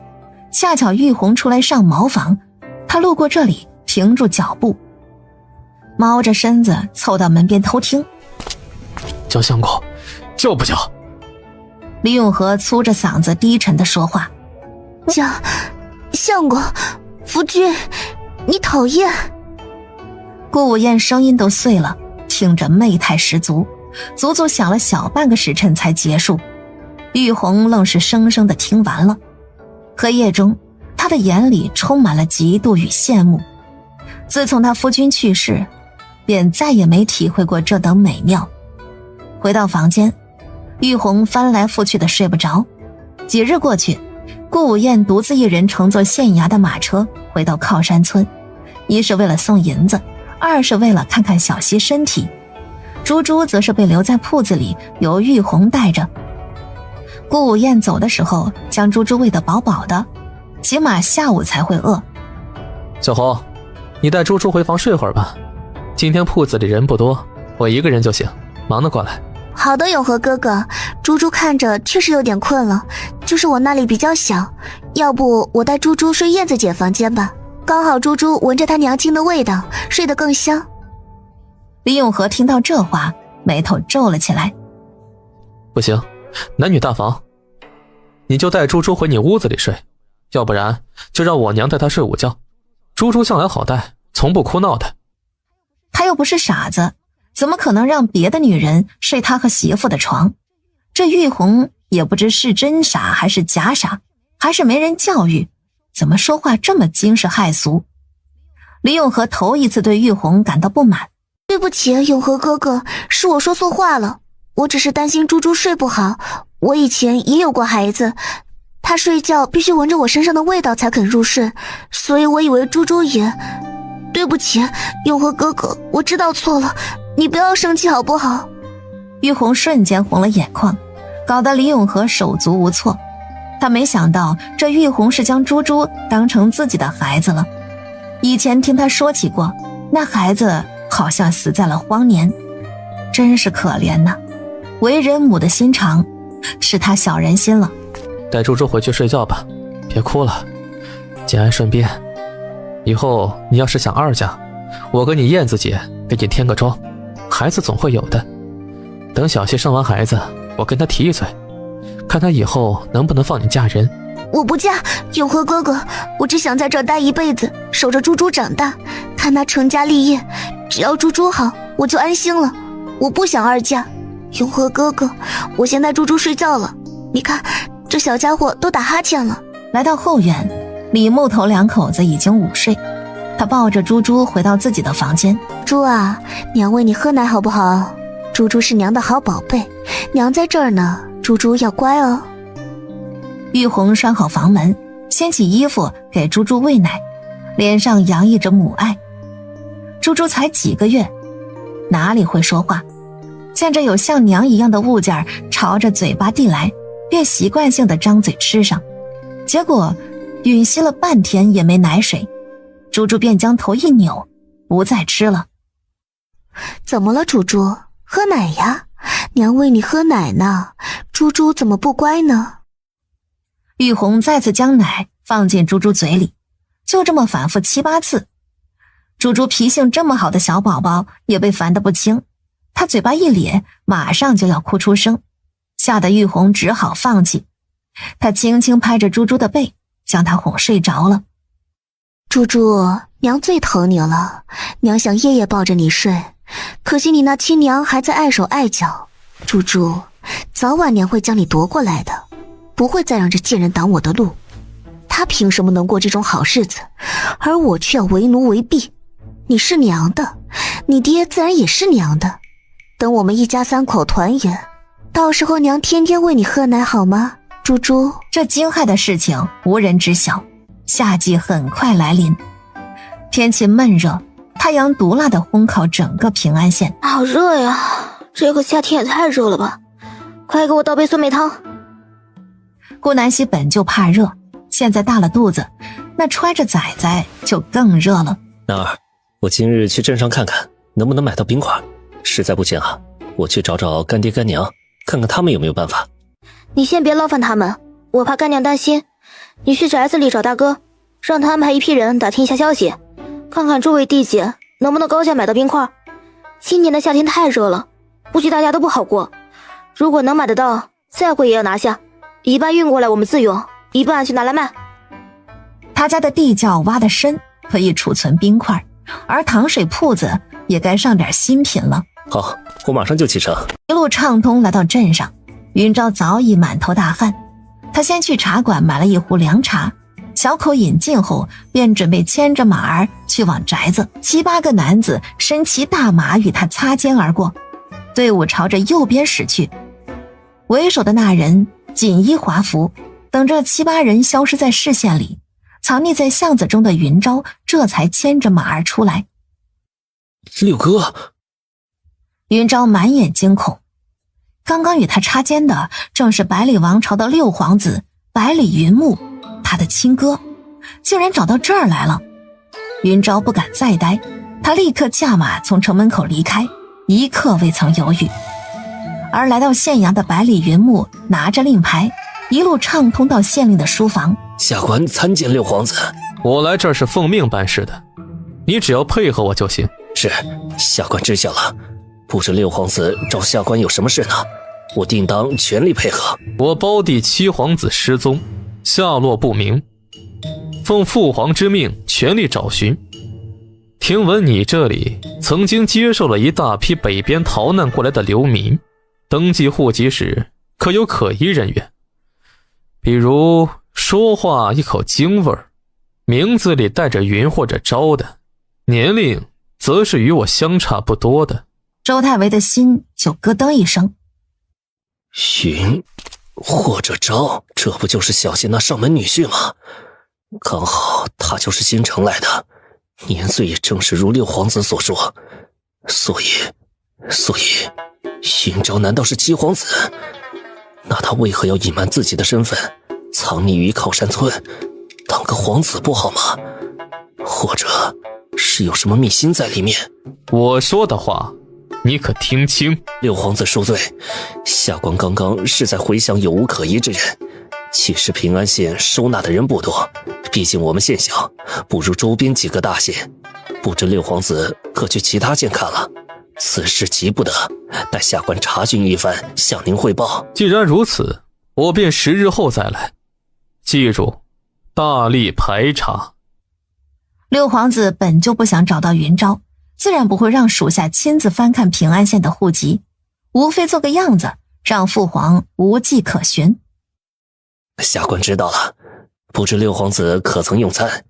恰巧玉红出来上茅房，她路过这里，停住脚步，猫着身子凑到门边偷听。叫相公，叫不叫？李永和粗着嗓子低沉地说话。相公，夫君，你讨厌。顾武燕声音都碎了，听着媚态十足，足足响了小半个时辰才结束。玉红愣是生生地听完了。黑夜中，她的眼里充满了嫉妒与羡慕。自从她夫君去世，便再也没体会过这等美妙。回到房间，玉红翻来覆去的睡不着。几日过去，顾武燕独自一人乘坐县衙的马车回到靠山村，一是为了送银子，二是为了看看小溪身体。猪猪则是被留在铺子里，由玉红带着。顾武燕走的时候将猪猪喂得饱饱的，起码下午才会饿。小红，你带猪猪回房睡会儿吧，今天铺子里人不多，我一个人就行，忙得过来。好的，永和哥哥，猪猪看着确实有点困了，就是我那里比较小，要不我带猪猪睡燕子姐房间吧，刚好猪猪闻着她娘亲的味道，睡得更香。李永和听到这话，眉头皱了起来。不行，男女大防，你就带猪猪回你屋子里睡，要不然就让我娘带她睡午觉。猪猪向来好带，从不哭闹的。他又不是傻子，怎么可能让别的女人睡他和媳妇的床？这玉红也不知是真傻还是假傻，还是没人教育，怎么说话这么惊世骇俗？李永和头一次对玉红感到不满。对不起，永和哥哥，是我说错话了，我只是担心猪猪睡不好，我以前也有过孩子，他睡觉必须闻着我身上的味道才肯入睡，所以我以为猪猪也……对不起，永和哥哥，我知道错了，你不要生气好不好？玉红瞬间红了眼眶，搞得李永和手足无措。他没想到这玉红是将猪猪当成自己的孩子了。以前听他说起过，那孩子好像死在了荒年，真是可怜呐。为人母的心肠，是他小人心了。带猪猪回去睡觉吧，别哭了，节哀顺变。以后你要是想二嫁，我跟你燕子姐给你添个妆，孩子总会有的。等小希生完孩子，我跟她提一嘴，看她以后能不能放你嫁人。我不嫁，永和哥哥，我只想在这儿待一辈子，守着猪猪长大，看她成家立业，只要猪猪好，我就安心了。我不想二嫁。永和哥哥，我先带猪猪睡觉了，你看这小家伙都打哈欠了。来到后院，李木头两口子已经午睡，他抱着猪猪回到自己的房间。猪啊，娘喂你喝奶好不好？猪猪是娘的好宝贝，娘在这儿呢，猪猪要乖哦。玉红拴好房门，掀起衣服给猪猪喂奶，脸上洋溢着母爱。猪猪才几个月，哪里会说话，见着有像娘一样的物件朝着嘴巴递来，便习惯性的张嘴吃上，结果吮吸了半天也没奶水，猪猪便将头一扭，不再吃了。怎么了，猪猪？喝奶呀，娘喂你喝奶呢，猪猪怎么不乖呢？玉红再次将奶放进猪猪嘴里，就这么反复7、8次。猪猪脾性这么好的小宝宝也被烦得不轻，他嘴巴一咧，马上就要哭出声。吓得玉红只好放弃。她轻轻拍着猪猪的背，将她哄睡着了。猪猪，娘最疼你了，娘想夜夜抱着你睡，可惜你那亲娘还在碍手碍脚。猪猪，早晚娘会将你夺过来的，不会再让这贱人挡我的路。他凭什么能过这种好日子，而我却要为奴为婢？你是娘的，你爹自然也是娘的。等我们一家3口团圆，到时候娘天天喂你喝奶好吗？猪猪，这惊骇的事情无人知晓。夏季很快来临，天气闷热，太阳毒辣地烘烤整个平安县。好热呀，这个夏天也太热了吧！快给我倒杯酸梅汤。顾南希本就怕热，现在大了肚子，那揣着崽崽就更热了。男儿，我今日去镇上看看能不能买到冰块，实在不行啊，我去找找干爹干娘，看看他们有没有办法。你先别劳烦他们，我怕干娘担心。你去宅子里找大哥，让他安排一批人打听一下消息，看看诸位地界能不能高价买到冰块。今年的夏天太热了，估计大家都不好过。如果能买得到，再贵也要拿下，一半运过来我们自用，一半去拿来卖。他家的地窖挖得深，可以储存冰块，而糖水铺子也该上点新品了。好，我马上就启程。一路畅通来到镇上，云昭早已满头大汗。他先去茶馆买了一壶凉茶，小口饮尽后，便准备牵着马儿去往宅子。7、8个男子身骑大马与他擦肩而过，队伍朝着右边驶去。为首的那人锦衣华服，等着7、8人消失在视线里，藏匿在巷子中的云昭这才牵着马儿出来。六哥！云昭满眼惊恐，刚刚与他擦肩的正是百里王朝的6皇子百里云木，他的亲哥，竟然找到这儿来了。云昭不敢再待，他立刻驾马从城门口离开，一刻未曾犹豫。而来到县衙的百里云木拿着令牌，一路畅通到县令的书房。下官参见6皇子。我来这儿是奉命办事的，你只要配合我就行。是，下官知晓了。不知6皇子找下官有什么事呢？我定当全力配合。我胞弟7皇子失踪，下落不明，奉父皇之命全力找寻。听闻你这里曾经接受了一大批北边逃难过来的流民，登记户籍时可有可疑人员，比如说话一口京味儿，名字里带着云或者昭的，年龄则是与我相差不多的。周太尉的心就咯噔一声。云或者昭，这不就是小谢那上门女婿吗？刚好他就是新城来的，年岁也正是如6皇子所说，所以云昭难道是7皇子？那他为何要隐瞒自己的身份，藏匿于考山村，当个皇子不好吗？或者是有什么秘辛在里面？我说的话你可听清。6皇子恕罪，下官刚刚是在回想有无可疑之人。其实平安县收纳的人不多，毕竟我们县小，不如周边几个大县。不知6皇子可去其他县看了？此事急不得，待下官查询一番，向您汇报。既然如此，我便10日后再来。记住，大力排查。6皇子本就不想找到云昭，自然不会让属下亲自翻看平安县的户籍，无非做个样子，让父皇无迹可寻。下官知道了，不知6皇子可曾用餐？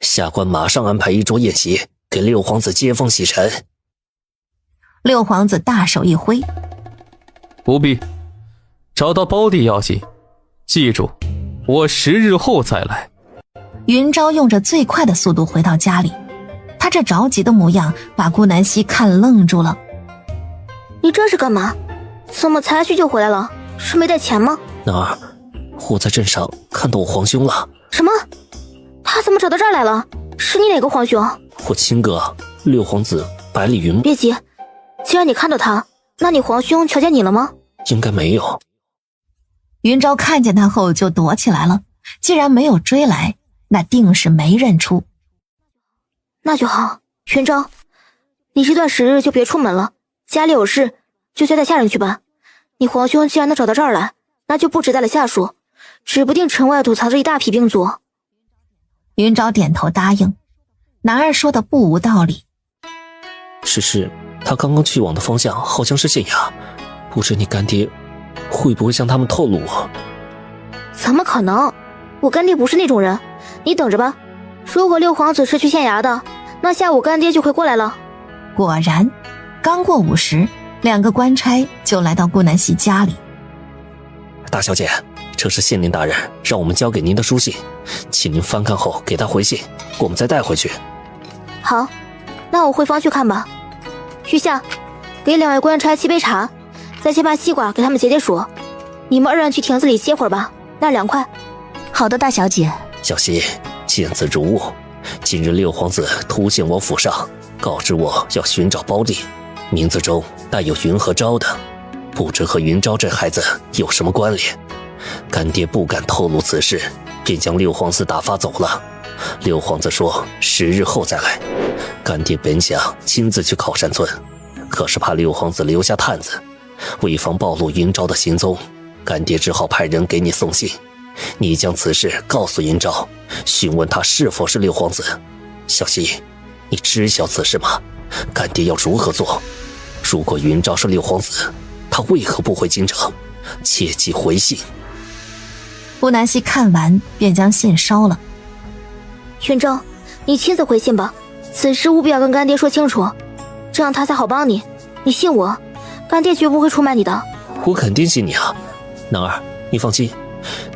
下官马上安排一桌宴席，给6皇子接风洗尘。6皇子大手一挥，不必，找到胞弟要紧。记住，我10日后再来。云昭用着最快的速度回到家里，他这着急的模样把顾南希看愣住了。你这是干嘛？怎么才去就回来了？是没带钱吗？男儿，我在镇上看到我皇兄了。什么？他怎么找到这儿来了？是你哪个皇兄？我亲哥6皇子百里云。别急，既然你看到他，那你皇兄瞧见你了吗？应该没有。云昭看见他后就躲起来了，既然没有追来，那定是没认出。那就好。云昭，你这段10日就别出门了，家里有事就交代下人去办。你皇兄既然能找到这儿来，那就不止带了下属，指不定城外土藏着一大批兵卒。云昭点头答应，男儿说的不无道理。只是他刚刚去往的方向好像是县衙，不知你干爹会不会向他们透露我？怎么可能？我干爹不是那种人，你等着吧。如果六皇子是去县衙的，那下午干爹就会过来了。果然，刚过午时，2个官差就来到顾南希家里。大小姐，这是县令大人让我们交给您的书信，请您翻看后给他回信，我们再带回去。好，那我回房去看吧。徐夏，给2位官差沏杯茶，再切把西瓜给他们解解暑。你们2人去亭子里歇会儿吧，那儿凉快。好的，大小姐。小希，见字如晤。今日六皇子突现我府上，告知我要寻找胞弟，名字中带有云和昭的，不知和云昭这孩子有什么关联。干爹不敢透露此事，便将六皇子打发走了。六皇子说10日后再来。干爹本想亲自去考山村，可是怕六皇子留下探子，为防暴露云昭的行踪，干爹只好派人给你送信。你将此事告诉云昭，询问他是否是六皇子。小希，你知晓此事吗？干爹要如何做？如果云昭是六皇子，他为何不回京城？切记回信。顾南希看完便将信烧了。云昭，你亲自回信吧，此事务必要跟干爹说清楚，这样他才好帮你。你信我，干爹绝不会出卖你的。我肯定信你啊，男儿，你放心。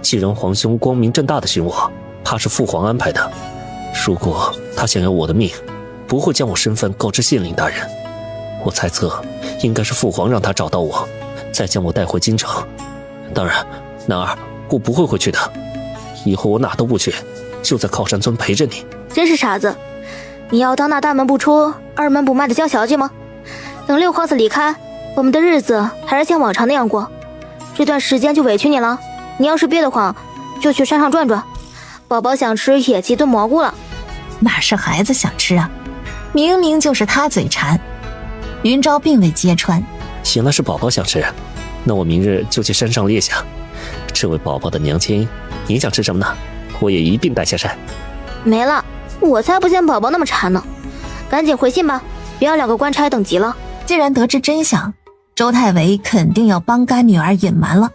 既然皇兄光明正大的寻我，怕是父皇安排的。如果他想要我的命，不会将我身份告知县令大人。我猜测，应该是父皇让他找到我，再将我带回京城。当然，男儿，我不会回去的。以后我哪都不去，就在靠山村陪着你。真是傻子，你要当那大门不出二门不迈的娇小姐吗？等六皇子离开，我们的日子还是像往常那样过。这段时间就委屈你了。你要是憋得慌，就去山上转转。宝宝想吃野鸡炖蘑菇了。哪是孩子想吃啊，明明就是他嘴馋。云昭并未揭穿。原来是宝宝想吃，那我明日就去山上猎下。这位宝宝的娘亲，你想吃什么呢？我也一并带下山。没了，我才不见宝宝那么馋呢。赶紧回信吧，别让2个官差等急了。既然得知真相，周太尉肯定要帮干女儿隐瞒了。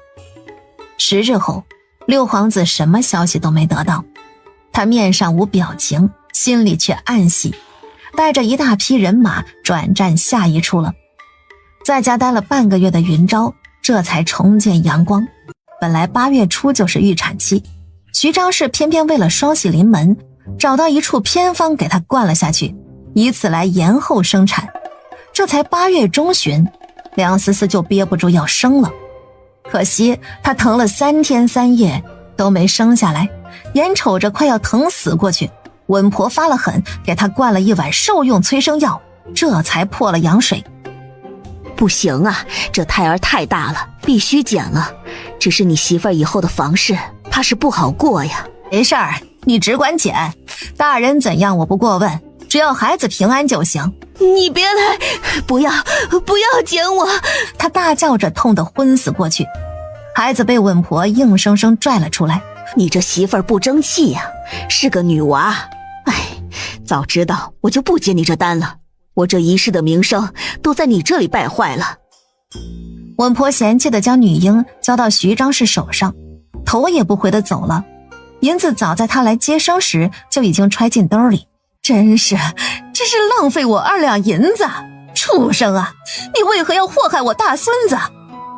10日后，六皇子什么消息都没得到，他面上无表情，心里却暗喜，带着一大批人马转战下一处了。在家待了半个月的云昭，这才重见阳光。本来8月初就是预产期，徐张氏偏偏为了双喜临门，找到一处偏方给他灌了下去，以此来延后生产。这才8月中旬，梁思思就憋不住要生了。可惜她疼了3天3夜都没生下来，眼瞅着快要疼死过去，稳婆发了狠，给她灌了1碗兽用催生药，这才破了羊水。不行啊，这胎儿太大了，必须减了。只是你媳妇儿以后的房事怕是不好过呀。没事儿，你只管减，大人怎样我不过问，只要孩子平安就行。你别来，不要剪我！他大叫着痛得昏死过去，孩子被稳婆硬生生拽了出来。你这媳妇儿不争气呀，是个女娃。哎，早知道我就不接你这单了，我这一世的名声都在你这里败坏了。稳婆嫌弃地将女婴交到徐张氏手上，头也不回地走了。银子早在他来接生时就已经揣进兜里。真是浪费我2两银子！畜生啊，你为何要祸害我大孙子？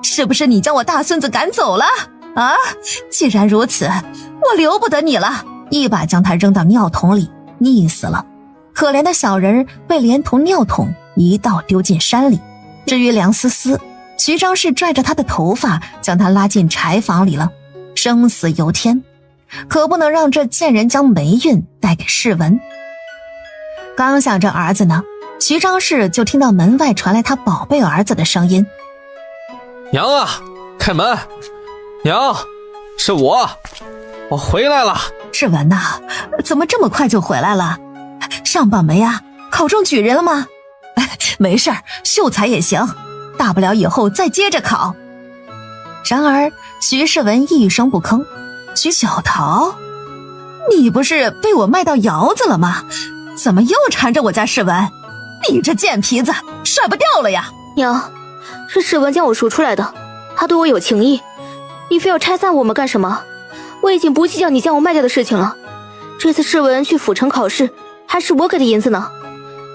是不是你将我大孙子赶走了啊？既然如此，我留不得你了！一把将他扔到尿桶里，溺死了。可怜的小人被连同尿桶一道丢进山里。至于梁思思，徐张氏拽着他的头发将他拉进柴房里了，生死由天，可不能让这贱人将霉运带给世文。刚想着儿子呢，徐张氏就听到门外传来他宝贝儿子的声音。娘啊，开门！娘，是我回来了。世文呐，怎么这么快就回来了？上榜没啊？考中举人了吗？没事儿，秀才也行，大不了以后再接着考。然而徐世文一声不吭。徐小桃，你不是被我卖到窑子了吗？怎么又缠着我家世文？你这贱皮子，甩不掉了呀！娘，是世文将我赎出来的，他对我有情义，你非要拆散我们干什么？我已经不计较你将我卖掉的事情了。这次世文去府城考试，还是我给的银子呢。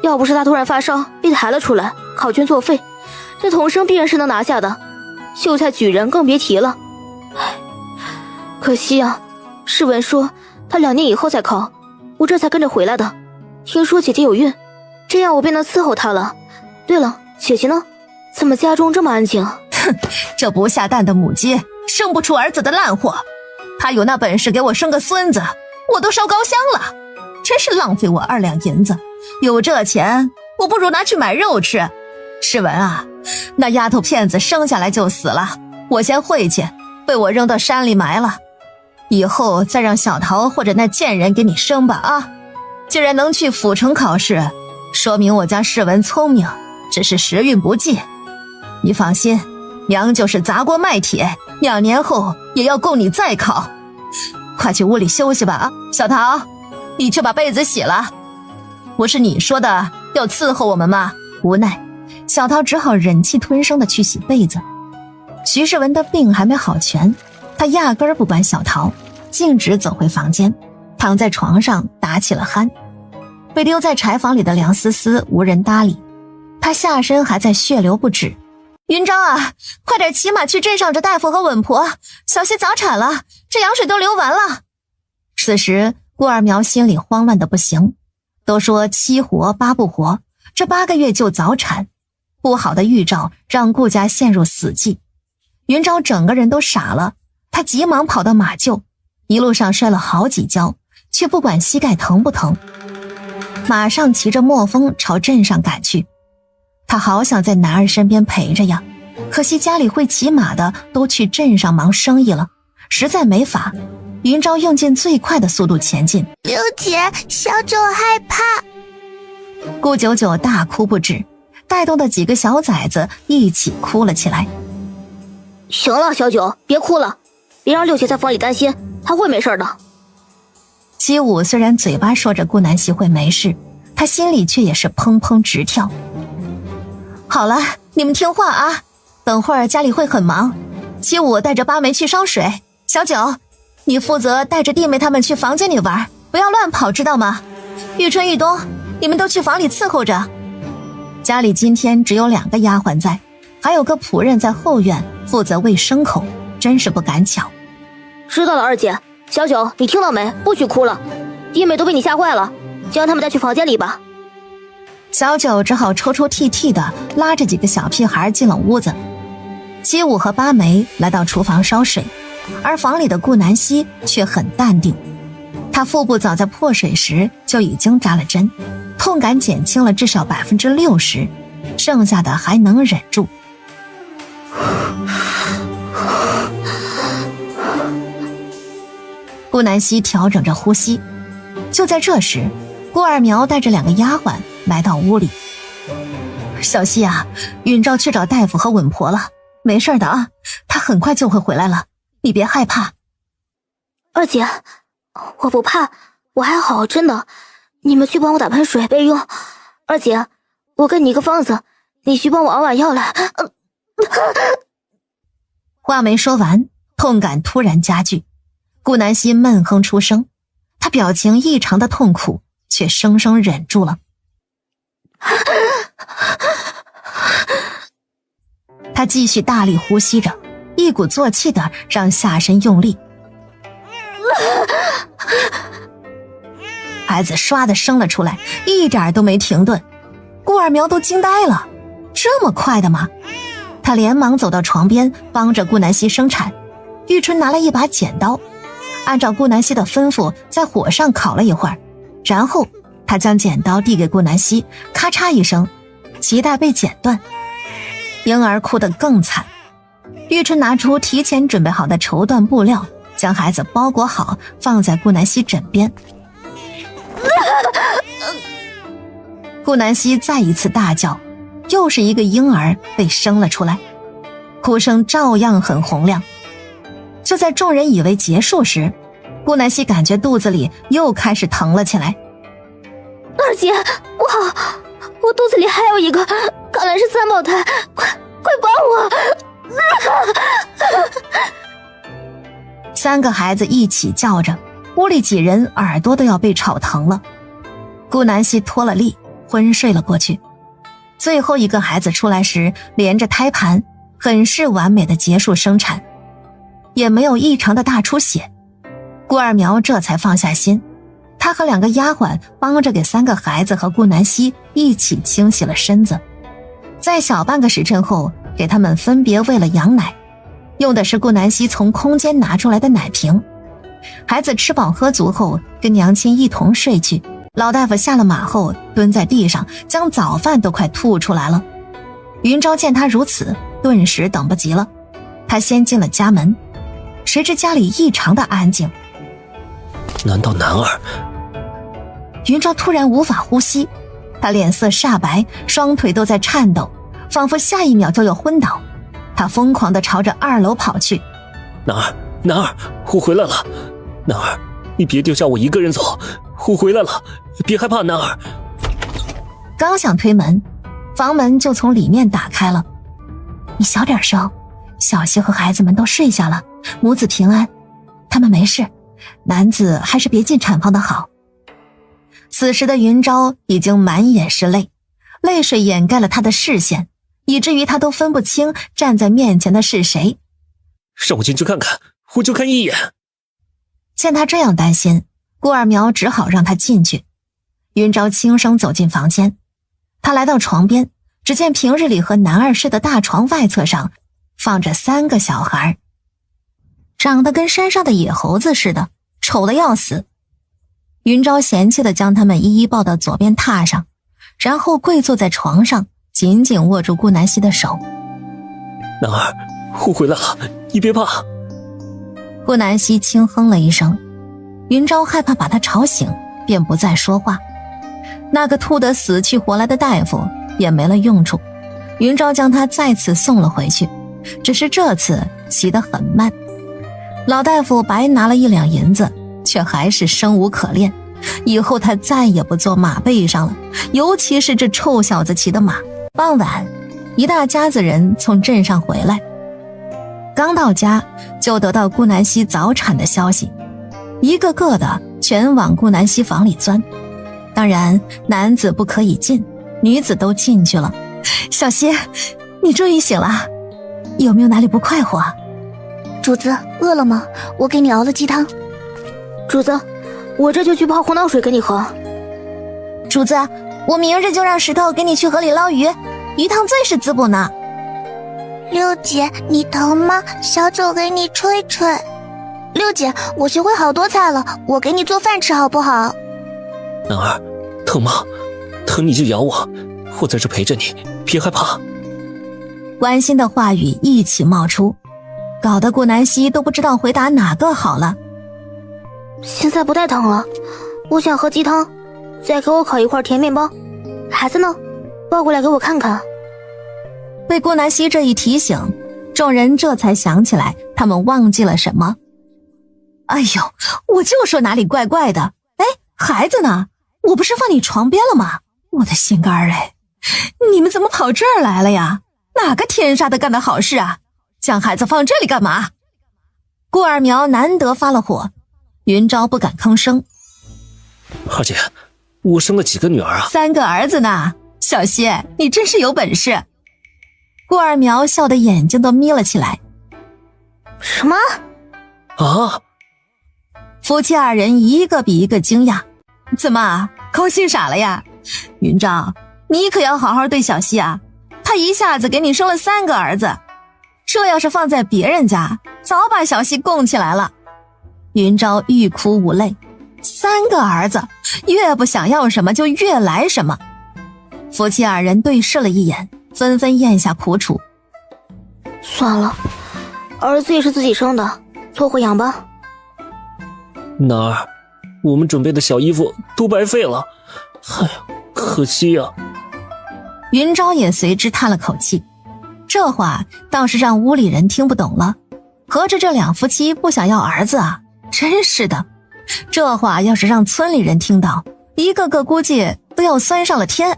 要不是他突然发烧被抬了出来，考卷作废，这童生必然是能拿下的，秀才举人更别提了。唉，可惜啊，世文说他2年以后再考，我这才跟着回来的。听说姐姐有孕，这样我便能伺候她了。对了，姐姐呢？怎么家中这么安静？哼，这不下蛋的母鸡，生不出儿子的烂货。他有那本事给我生个孙子，我都烧高香了。真是浪费我2两银子，有这钱我不如拿去买肉吃。世文啊，那丫头片子生下来就死了，我先晦气，被我扔到山里埋了。以后再让小桃或者那贱人给你生吧啊！既然能去府城考试，说明我家世文聪明，只是时运不济。你放心，娘就是砸锅卖铁，2年后也要供你再考。快去屋里休息吧啊！小桃，你去把被子洗了。不是你说的要伺候我们吗？无奈，小桃只好忍气吞声的去洗被子。徐世文的病还没好全，他压根儿不管小桃，径直走回房间，躺在床上打起了鼾。被丢在柴房里的梁思思无人搭理，他下身还在血流不止。云昭啊，快点骑马去镇上找大夫和稳婆，小希早产了，这羊水都流完了。此时顾二苗心里慌乱的不行，都说7活8不活，这8个月就早产，不好的预兆让顾家陷入死寂。云昭整个人都傻了，他急忙跑到马厩，一路上摔了好几跤，却不管膝盖疼不疼。马上骑着墨风朝镇上赶去，他好想在男儿身边陪着呀，可惜家里会骑马的都去镇上忙生意了，实在没法。云昭用尽最快的速度前进。六姐，小九害怕。顾九九大哭不止，带动的几个小崽子一起哭了起来。行了，小九，别哭了，别让六姐在房里担心，她会没事的。七五虽然嘴巴说着顾南希会没事，他心里却也是砰砰直跳。好了，你们听话啊，等会儿家里会很忙。七五带着八梅去烧水，小九，你负责带着弟妹他们去房间里玩，不要乱跑，知道吗？玉春、玉冬，你们都去房里伺候着。家里今天只有2个丫鬟在，还有个仆人在后院负责喂牲口，真是不赶巧。知道了，二姐。小九，你听到没？不许哭了，弟妹都被你吓坏了，就让他们带去房间里吧。小九只好抽抽泣涕的拉着几个小屁孩进了屋子。七五和八梅来到厨房烧水，而房里的顾南希却很淡定，她腹部早在破水时就已经扎了针，痛感减轻了至少60%，剩下的还能忍住。顾南希调整着呼吸。就在这时，顾二苗带着2个丫鬟来到屋里。小希啊，允昭去找大夫和稳婆了，没事的啊，他很快就会回来了，你别害怕。二姐，我不怕，我还好，真的。你们去帮我打盆水备用。二姐，我给你一个方子，你去帮我熬碗药来。话没说完，痛感突然加剧。顾南希闷哼出声，他表情异常的痛苦，却生生忍住了。他继续大力呼吸着，一鼓作气的让下身用力。孩子唰的生了出来，一点都没停顿。顾二苗都惊呆了，这么快的吗？他连忙走到床边帮着顾南希生产。玉春拿了一把剪刀，按照顾南希的吩咐在火上烤了一会儿，然后他将剪刀递给顾南希，咔嚓一声，脐带被剪断。婴儿哭得更惨。玉春拿出提前准备好的绸缎布料，将孩子包裹好放在顾南希枕边。顾南希再一次大叫，又是一个婴儿被生了出来。哭声照样很洪亮。就在众人以为结束时，顾南希感觉肚子里又开始疼了起来。二姐，我肚子里还有一个，看来是三胞胎，快帮我！3个孩子一起叫着，屋里几人耳朵都要被吵疼了。顾南希脱了力，昏睡了过去。最后一个孩子出来时，连着胎盘，很是完美的结束生产，也没有异常的大出血。顾二苗这才放下心，他和2个丫鬟帮着给3个孩子和顾南希一起清洗了身子，在小半个时辰后，给他们分别喂了羊奶，用的是顾南希从空间拿出来的奶瓶。孩子吃饱喝足后，跟娘亲一同睡去。老大夫下了马后，蹲在地上，将早饭都快吐出来了。云昭见他如此，顿时等不及了，他先进了家门，谁知家里异常的安静。难道男儿？云昭突然无法呼吸，他脸色煞白，双腿都在颤抖，仿佛下一秒就要昏倒。他疯狂地朝着2楼跑去。男儿，我回来了。男儿，你别丢下我一个人走，我回来了，别害怕，男儿。刚想推门，房门就从里面打开了。你小点声，小希和孩子们都睡下了，母子平安，他们没事，男子还是别进产房的好。此时的云昭已经满眼是泪，泪水掩盖了他的视线，以至于他都分不清站在面前的是谁。让我进去看看，我就看一眼。见他这样担心，顾二苗只好让他进去。云昭轻声走进房间，他来到床边，只见平日里和男儿睡的大床外侧上放着3个小孩，长得跟山上的野猴子似的，丑得要死。云昭嫌弃地将他们一一抱到左边榻上，然后跪坐在床上，紧紧握住顾南希的手。男儿，我回来了，你别怕。顾南希轻哼了一声，云昭害怕把他吵醒，便不再说话。那个吐得死去活来的大夫也没了用处，云昭将他再次送了回去，只是这次骑得很慢。老大夫白拿了1两银子，却还是生无可恋。以后他再也不坐马背上了，尤其是这臭小子骑的马。傍晚，一大家子人从镇上回来，刚到家就得到顾南希早产的消息，一个个的全往顾南希房里钻。当然男子不可以进，女子都进去了。小希，你终于醒了，有没有哪里不快活？主子饿了吗？我给你熬了鸡汤。主子，我这就去泡红糖水给你喝。主子，我明日就让石头给你去河里捞鱼，鱼汤最是滋补呢。六姐，你疼吗？小九给你吹吹。六姐，我学会好多菜了，我给你做饭吃好不好？男儿，疼吗？疼你就咬我，我在这陪着你，别害怕。关心的话语一起冒出，搞得顾南希都不知道回答哪个好了。现在不太疼了，我想喝鸡汤，再给我烤一块甜面包。孩子呢？抱过来给我看看。被顾南希这一提醒，众人这才想起来他们忘记了什么。哎呦，我就说哪里怪怪的。哎，孩子呢？我不是放你床边了吗？我的心肝儿哎，你们怎么跑这儿来了呀？哪个天杀的干的好事啊？将孩子放这里干嘛？顾二苗难得发了火，云昭不敢吭声。二姐，我生了几个女儿啊？3个儿子呢。小希，你真是有本事。顾二苗笑得眼睛都眯了起来。什么？啊！夫妻2人一个比一个惊讶。怎么高兴傻了呀？云昭，你可要好好对小希啊，他一下子给你生了3个儿子，这要是放在别人家，早把小希供起来了。云昭欲哭无泪，3个儿子，越不想要什么就越来什么。夫妻2人对视了一眼，纷纷咽下苦楚。算了，儿子也是自己生的，凑合养吧。男儿，我们准备的小衣服都白费了，哎呀，可惜呀。云昭也随之叹了口气，这话倒是让屋里人听不懂了，合着这两夫妻不想要儿子啊？真是的，这话要是让村里人听到，一个个估计都要酸上了天。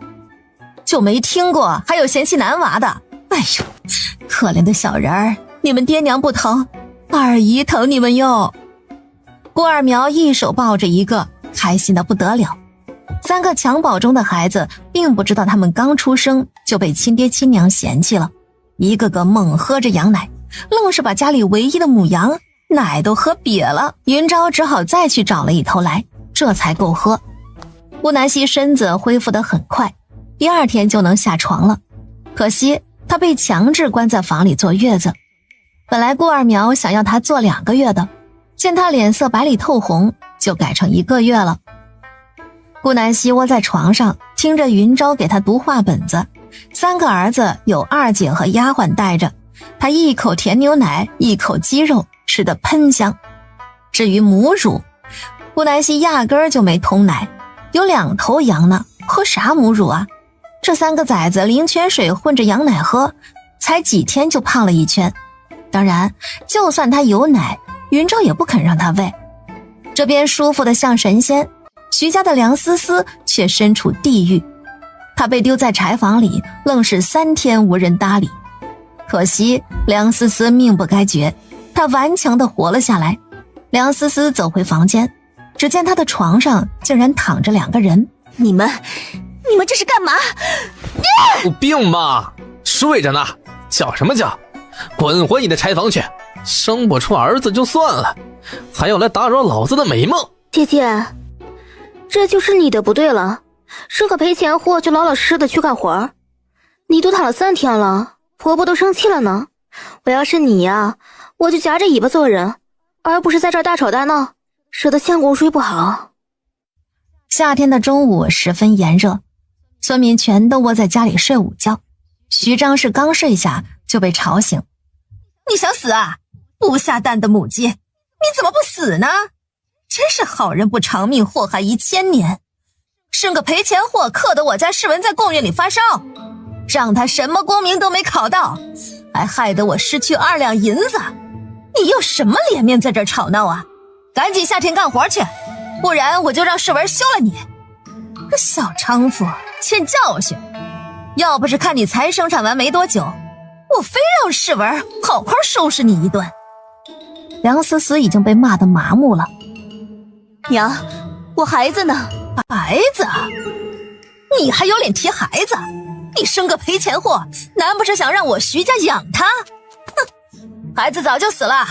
就没听过还有嫌弃男娃的。哎呦，可怜的小人儿，你们爹娘不疼，二姨疼你们哟。顾二苗一手抱着一个，开心的不得了。3个襁褓中的孩子并不知道他们刚出生就被亲爹亲娘嫌弃了，一个个猛喝着羊奶，愣是把家里唯一的母羊奶都喝瘪了。云昭只好再去找了一头来，这才够喝。顾南希身子恢复得很快，第2天就能下床了。可惜她被强制关在房里坐月子。本来顾二苗想要她坐2个月的，见她脸色白里透红，就改成1个月了。顾南希窝在床上，听着云昭给她读话本子。3个儿子有二姐和丫鬟带着，她一口甜牛奶，一口鸡肉，吃得喷香。至于母乳，顾南希压根儿就没通奶，有2头羊呢，喝啥母乳啊？这3个崽子灵泉水混着羊奶喝，才几天就胖了1圈。当然，就算他有奶，云昭也不肯让他喂。这边舒服的像神仙，徐家的梁思思却身处地狱。她被丢在柴房里，愣是3天无人搭理。可惜梁思思命不该绝，她顽强地活了下来。梁思思走回房间，只见她的床上竟然躺着2个人。你们这是干嘛？有病吧？睡着呢，叫什么叫？滚回你的柴房去！生不出儿子就算了，还要来打扰老子的美梦。姐姐，这就是你的不对了，生个赔钱货就老老实实的去干活。你都躺了3天了，婆婆都生气了呢。我要是你呀，我就夹着尾巴做人，而不是在这儿大吵大闹，惹得相公睡不好。夏天的中午十分炎热，村民全都窝在家里睡午觉。徐张氏刚睡下就被吵醒。你想死啊？不下蛋的母鸡，你怎么不死呢？真是好人不长命，祸害1000年。生个赔钱货，克得我家世文在贡院里发烧，让他什么功名都没考到，还害得我失去2两银子。你有什么脸面在这儿吵闹啊？赶紧下田干活去，不然我就让世文休了你。个小娼妇，欠教训。要不是看你才生产完没多久，我非让世文好好收拾你一顿。梁思思已经被骂得麻木了。娘，我孩子呢？孩子？你还有脸提孩子？你生个赔钱货，难不是想让我徐家养他？哼，孩子早就死了，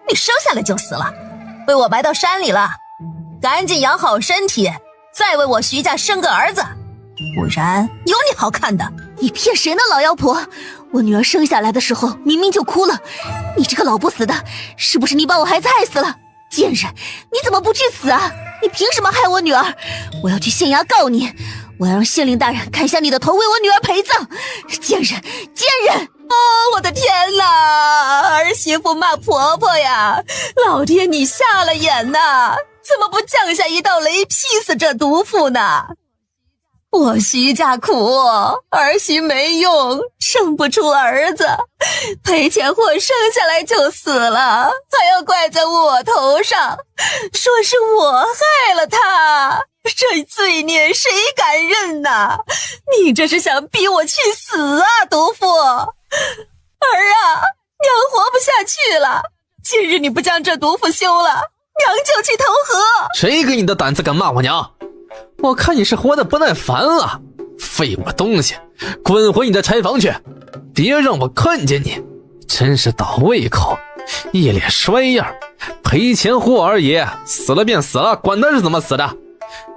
你生下来就死了，被我埋到山里了。赶紧养好身体，再为我徐家生个儿子，不然有你好看的。你骗谁呢，老妖婆？我女儿生下来的时候明明就哭了，你这个老不死的，是不是你把我孩子害死了？贱人，你怎么不去死啊？你凭什么害我女儿？我要去县衙告你，我要让县令大人砍下你的头，为我女儿陪葬！贱人，贱人！哦，我的天哪！儿媳妇骂婆婆呀！老天，你瞎了眼呐！怎么不降下一道雷劈死这毒妇呢？我徐家苦，儿媳没用，生不出儿子，赔钱货生下来就死了，还要怪在我头上，说是我害了他，这罪孽谁敢认呐？你这是想逼我去死啊，毒妇！儿啊，娘活不下去了，今日你不将这毒妇休了，娘就去投河。谁给你的胆子敢骂我娘？我看你是活得不耐烦了，废物东西，滚回你的柴房去，别让我看见你！真是倒胃口，一脸衰样，赔钱货而已，死了便死了，管他是怎么死的。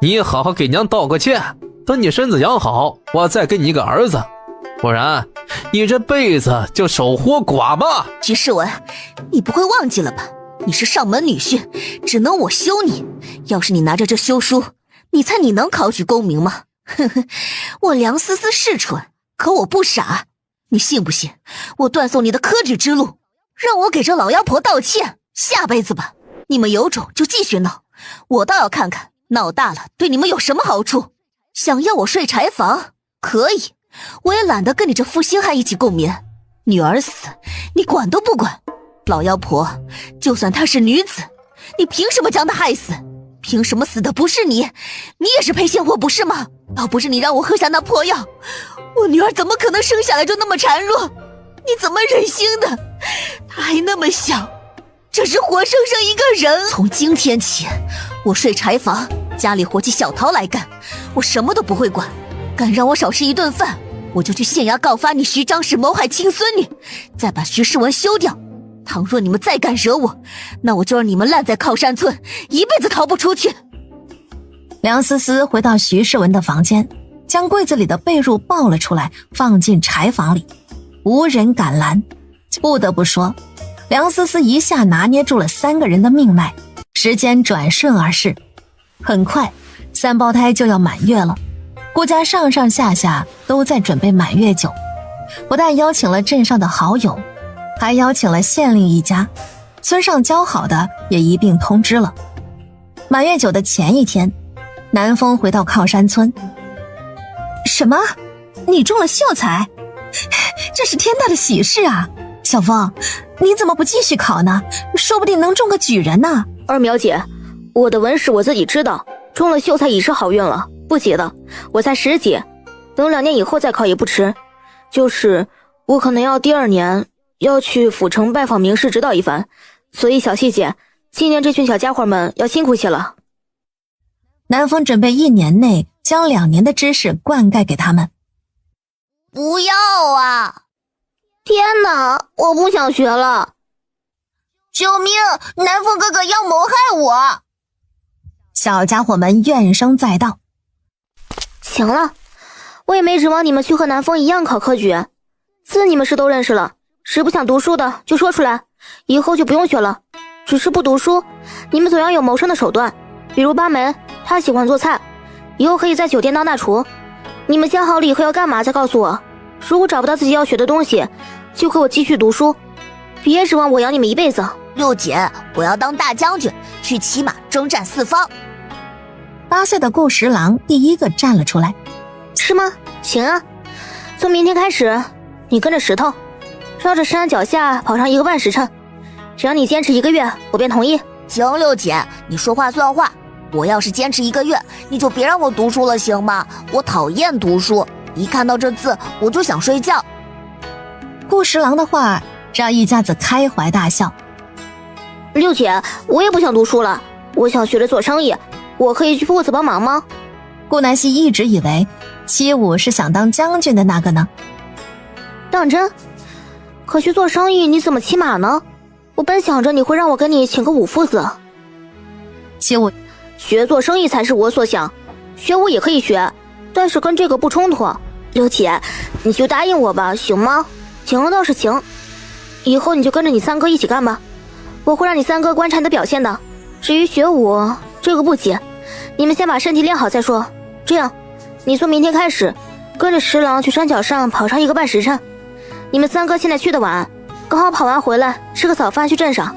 你好好给娘道个歉，等你身子养好，我再给你一个儿子，不然你这辈子就守活寡吧。徐世文，你不会忘记了吧？你是上门女婿，只能我休你。要是你拿着这休书，你猜你能考取功名吗？呵呵，我梁思思是蠢，可我不傻。你信不信我断送你的科举之路，让我给这老妖婆道歉？下辈子吧，你们有种就继续闹，我倒要看看闹大了对你们有什么好处。想要我睡柴房可以，我也懒得跟你这负心汉一起共眠。女儿死，你管都不管。老妖婆，就算她是女子，你凭什么将她害死？凭什么死的不是你？你也是配仙货不是吗？要不是你让我喝下那破药，我女儿怎么可能生下来就那么孱弱？你怎么忍心的？她还那么小，这是活生生一个人。从今天起，我睡柴房，家里活计小桃来干，我什么都不会管。敢让我少吃一顿饭，我就去县衙告发你徐张氏谋害亲孙女，再把徐世文休掉。倘若你们再敢惹我，那我就让你们烂在靠山村，一辈子逃不出去。梁思思回到徐世文的房间，将柜子里的被褥抱了出来，放进柴房里，无人敢拦。不得不说，梁思思一下拿捏住了3个人的命脉，时间转瞬而逝，很快3胞胎就要满月了。顾家上上下下都在准备满月酒，不但邀请了镇上的好友，还邀请了县令一家，村上交好的也一并通知了。满月酒的前一天，南风回到靠山村。什么？你中了秀才？这是天大的喜事啊！小风，你怎么不继续考呢？说不定能中个举人呢。二苗姐，我的文史我自己知道，中了秀才已是好运了，不急的，我才10级，等2年以后再考也不迟。就是我可能要第2年要去府城拜访名士指导一番，所以小希姐，今年这群小家伙们要辛苦些了。南风准备1年内将2年的知识灌溉给他们。不要啊！天哪，我不想学了！救命！南风哥哥要谋害我！小家伙们怨声载道。行了，我也没指望你们去和南风一样考科举，字你们是都认识了，谁不想读书的就说出来，以后就不用学了。只是不读书，你们总要有谋生的手段，比如八梅，她喜欢做菜，以后可以在酒店当大厨。你们想好了以后要干嘛再告诉我，如果找不到自己要学的东西，就和我继续读书，别指望我养你们一辈子。六姐，我要当大将军，去骑马征战四方。8岁的顾十郎第一个站了出来。是吗？行啊，从明天开始，你跟着石头，绕着山脚下跑上1个半时辰，只要你坚持1个月，我便同意。行，六姐，你说话算话。我要是坚持1个月，你就别让我读书了，行吗？我讨厌读书，一看到这字我就想睡觉。顾十郎的话让一家子开怀大笑。六姐，我也不想读书了，我想学着做生意，我可以去铺子帮忙吗？顾南希一直以为七武是想当将军的那个呢。当真？可去做生意你怎么骑马呢？我本想着你会让我跟你请个武夫子。七武，学做生意才是我所想，学武也可以学，但是跟这个不冲突。六姐，你就答应我吧，行吗？行了倒是行，以后你就跟着你三哥一起干吧，我会让你三哥观察你的表现的。至于学武，这个不急，你们先把身体练好再说。这样，你从明天开始，跟着十郎去山脚上跑上1个半时辰。你们三哥现在去的晚，刚好跑完回来，吃个早饭去镇上。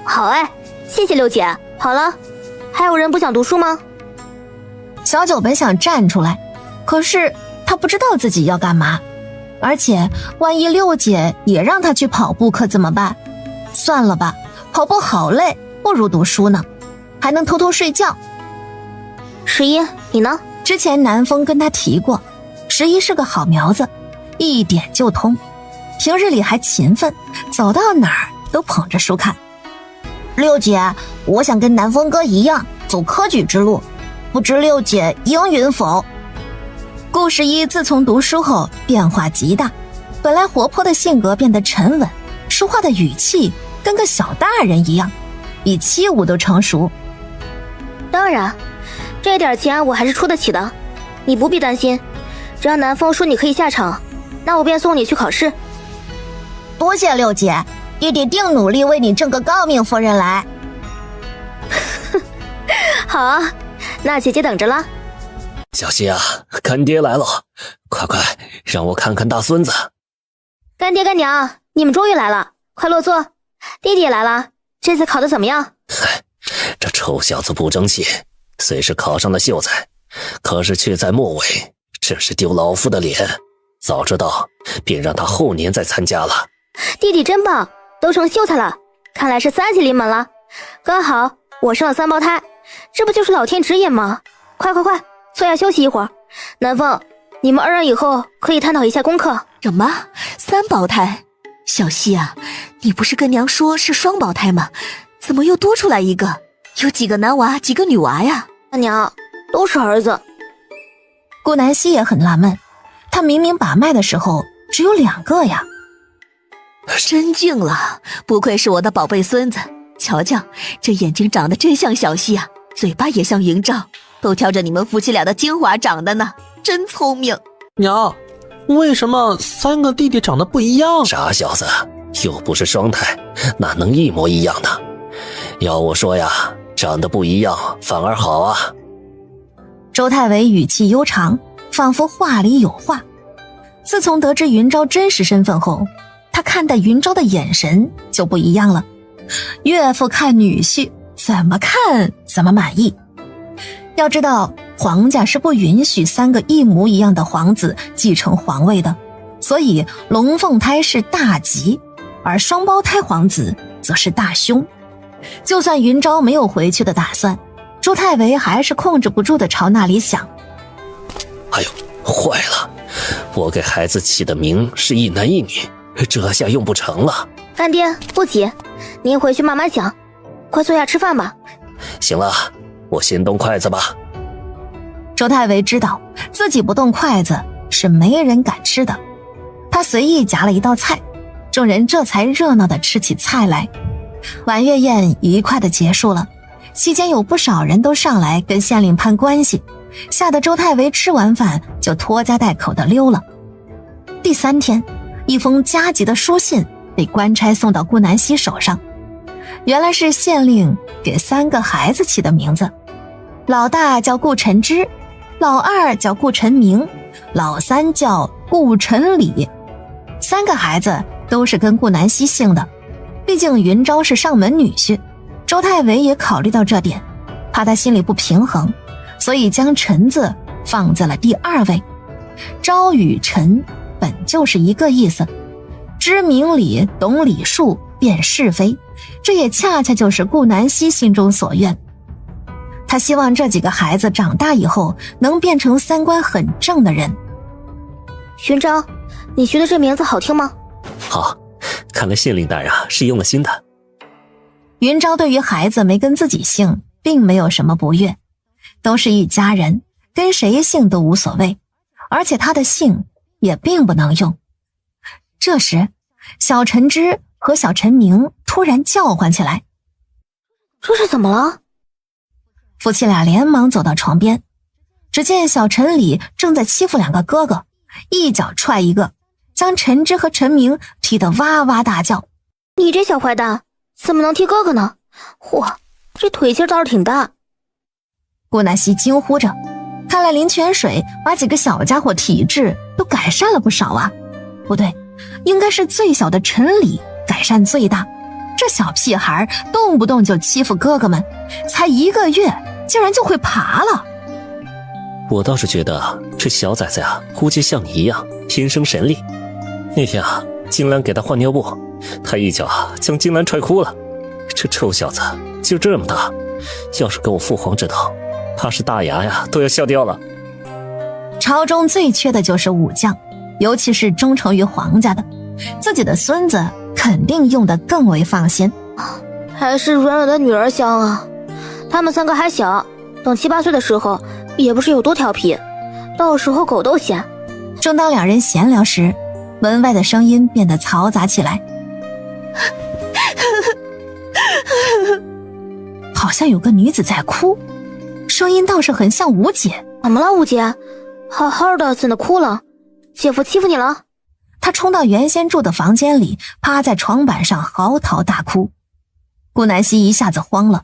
好哎，谢谢六姐。好了，还有人不想读书吗？小九本想站出来，可是他不知道自己要干嘛，而且万一六姐也让他去跑步可怎么办？算了吧，跑步好累，不如读书呢，还能偷偷睡觉。十一，你呢？之前南风跟他提过，十一是个好苗子，一点就通，平日里还勤奋，走到哪儿都捧着书看。六姐，我想跟南风哥一样走科举之路，不知六姐应允否？顾十一自从读书后变化极大，本来活泼的性格变得沉稳，说话的语气跟个小大人一样，比七武都成熟。当然，这点钱我还是出得起的，你不必担心。只要南风说你可以下场，那我便送你去考试。多谢六姐，弟弟定努力为你挣个诰命夫人来。好啊，那姐姐等着啦。小希啊，干爹来了，快快让我看看大孙子。干爹干娘，你们终于来了，快落座。弟弟也来了，这次考得怎么样？嗨，这臭小子不争气，虽是考上了秀才，可是却在末尾，真是丢老夫的脸。早知道便让他后年再参加了。弟弟真棒，都成秀才了，看来是3级临门了。刚好我生了3胞胎，这不就是老天指引吗？快，坐下休息一会儿。南风，你们2人以后可以探讨一下功课。什么3胞胎？小希啊，你不是跟娘说是双胞胎吗？怎么又多出来一个？有几个男娃，几个女娃呀？大娘，都是儿子。顾南希也很纳闷，她明明把脉的时候只有2个呀。真敬了，不愧是我的宝贝孙子。瞧瞧，这眼睛长得真像小希啊，嘴巴也像云昭，都挑着你们夫妻俩的精华长的呢，真聪明。娘，为什么3个弟弟长得不一样？傻小子，又不是双胎，哪能一模一样呢？要我说呀，长得不一样反而好啊。周太伟语气悠长，仿佛话里有话。自从得知云昭真实身份后，他看待云昭的眼神就不一样了。岳父看女婿，怎么看怎么满意。要知道，皇家是不允许3个一模一样的皇子继承皇位的，所以龙凤胎是大吉，而双胞胎皇子则是大凶。就算云昭没有回去的打算，周太维还是控制不住地朝那里想。哎呦，坏了，我给孩子起的名是一男一女，这下用不成了。干爹，不急，您回去慢慢想，快坐下吃饭吧。行了，我先动筷子吧。周太维知道自己不动筷子是没人敢吃的，他随意夹了一道菜，众人这才热闹地吃起菜来。晚月宴愉快地结束了，期间有不少人都上来跟县令攀关系，吓得周太维吃完饭就拖家带口地溜了。第3天，一封加急的书信被官差送到顾南希手上，原来是县令给3个孩子起的名字，老大叫顾晨之，老2叫顾晨明，老3叫顾晨礼。3个孩子都是跟顾南希姓的，毕竟云昭是上门女婿，周太维也考虑到这点，怕他心里不平衡，所以将陈字放在了第2位。昭与陈本就是一个意思，知明理，懂礼数，辨是非，这也恰恰就是顾南希心中所愿。他希望这几个孩子长大以后能变成3观很正的人。云昭，你觉得这名字好听吗？好，看来县令大人是用了心的。云昭对于孩子没跟自己姓并没有什么不悦，都是一家人，跟谁姓都无所谓，而且他的姓也并不能用。这时，小陈之和小陈明突然叫唤起来。这是怎么了？夫妻俩连忙走到床边，只见小陈礼正在欺负2个哥哥，一脚踹一个，将陈之和陈明踢得哇哇大叫。你这小坏蛋，怎么能踢哥哥呢？嚯，这腿劲倒是挺大。顾南希惊呼着，看来林泉水把几个小家伙体质都改善了不少啊。不对，应该是最小的陈礼改善最大，这小屁孩动不动就欺负哥哥们，才1个月竟然就会爬了。我倒是觉得这小崽子呀，估计像你一样天生神力。那天金兰给他换尿布，他一脚将金兰踹哭了。这臭小子就这么大，要是给我父皇知道，怕是大牙呀都要笑掉了。朝中最缺的就是武将，尤其是忠诚于皇家的，自己的孙子肯定用得更为放心。还是软软的女儿香啊。他们3个还小，等7、8岁的时候也不是有多调皮，到时候狗都嫌。正当2人闲聊时，门外的声音变得嘈杂起来，好像有个女子在哭，声音倒是很像吴姐。怎么了，吴姐？好好的怎的哭了？姐夫欺负你了？她冲到原先住的房间里，趴在床板上嚎啕大哭。顾南希一下子慌了，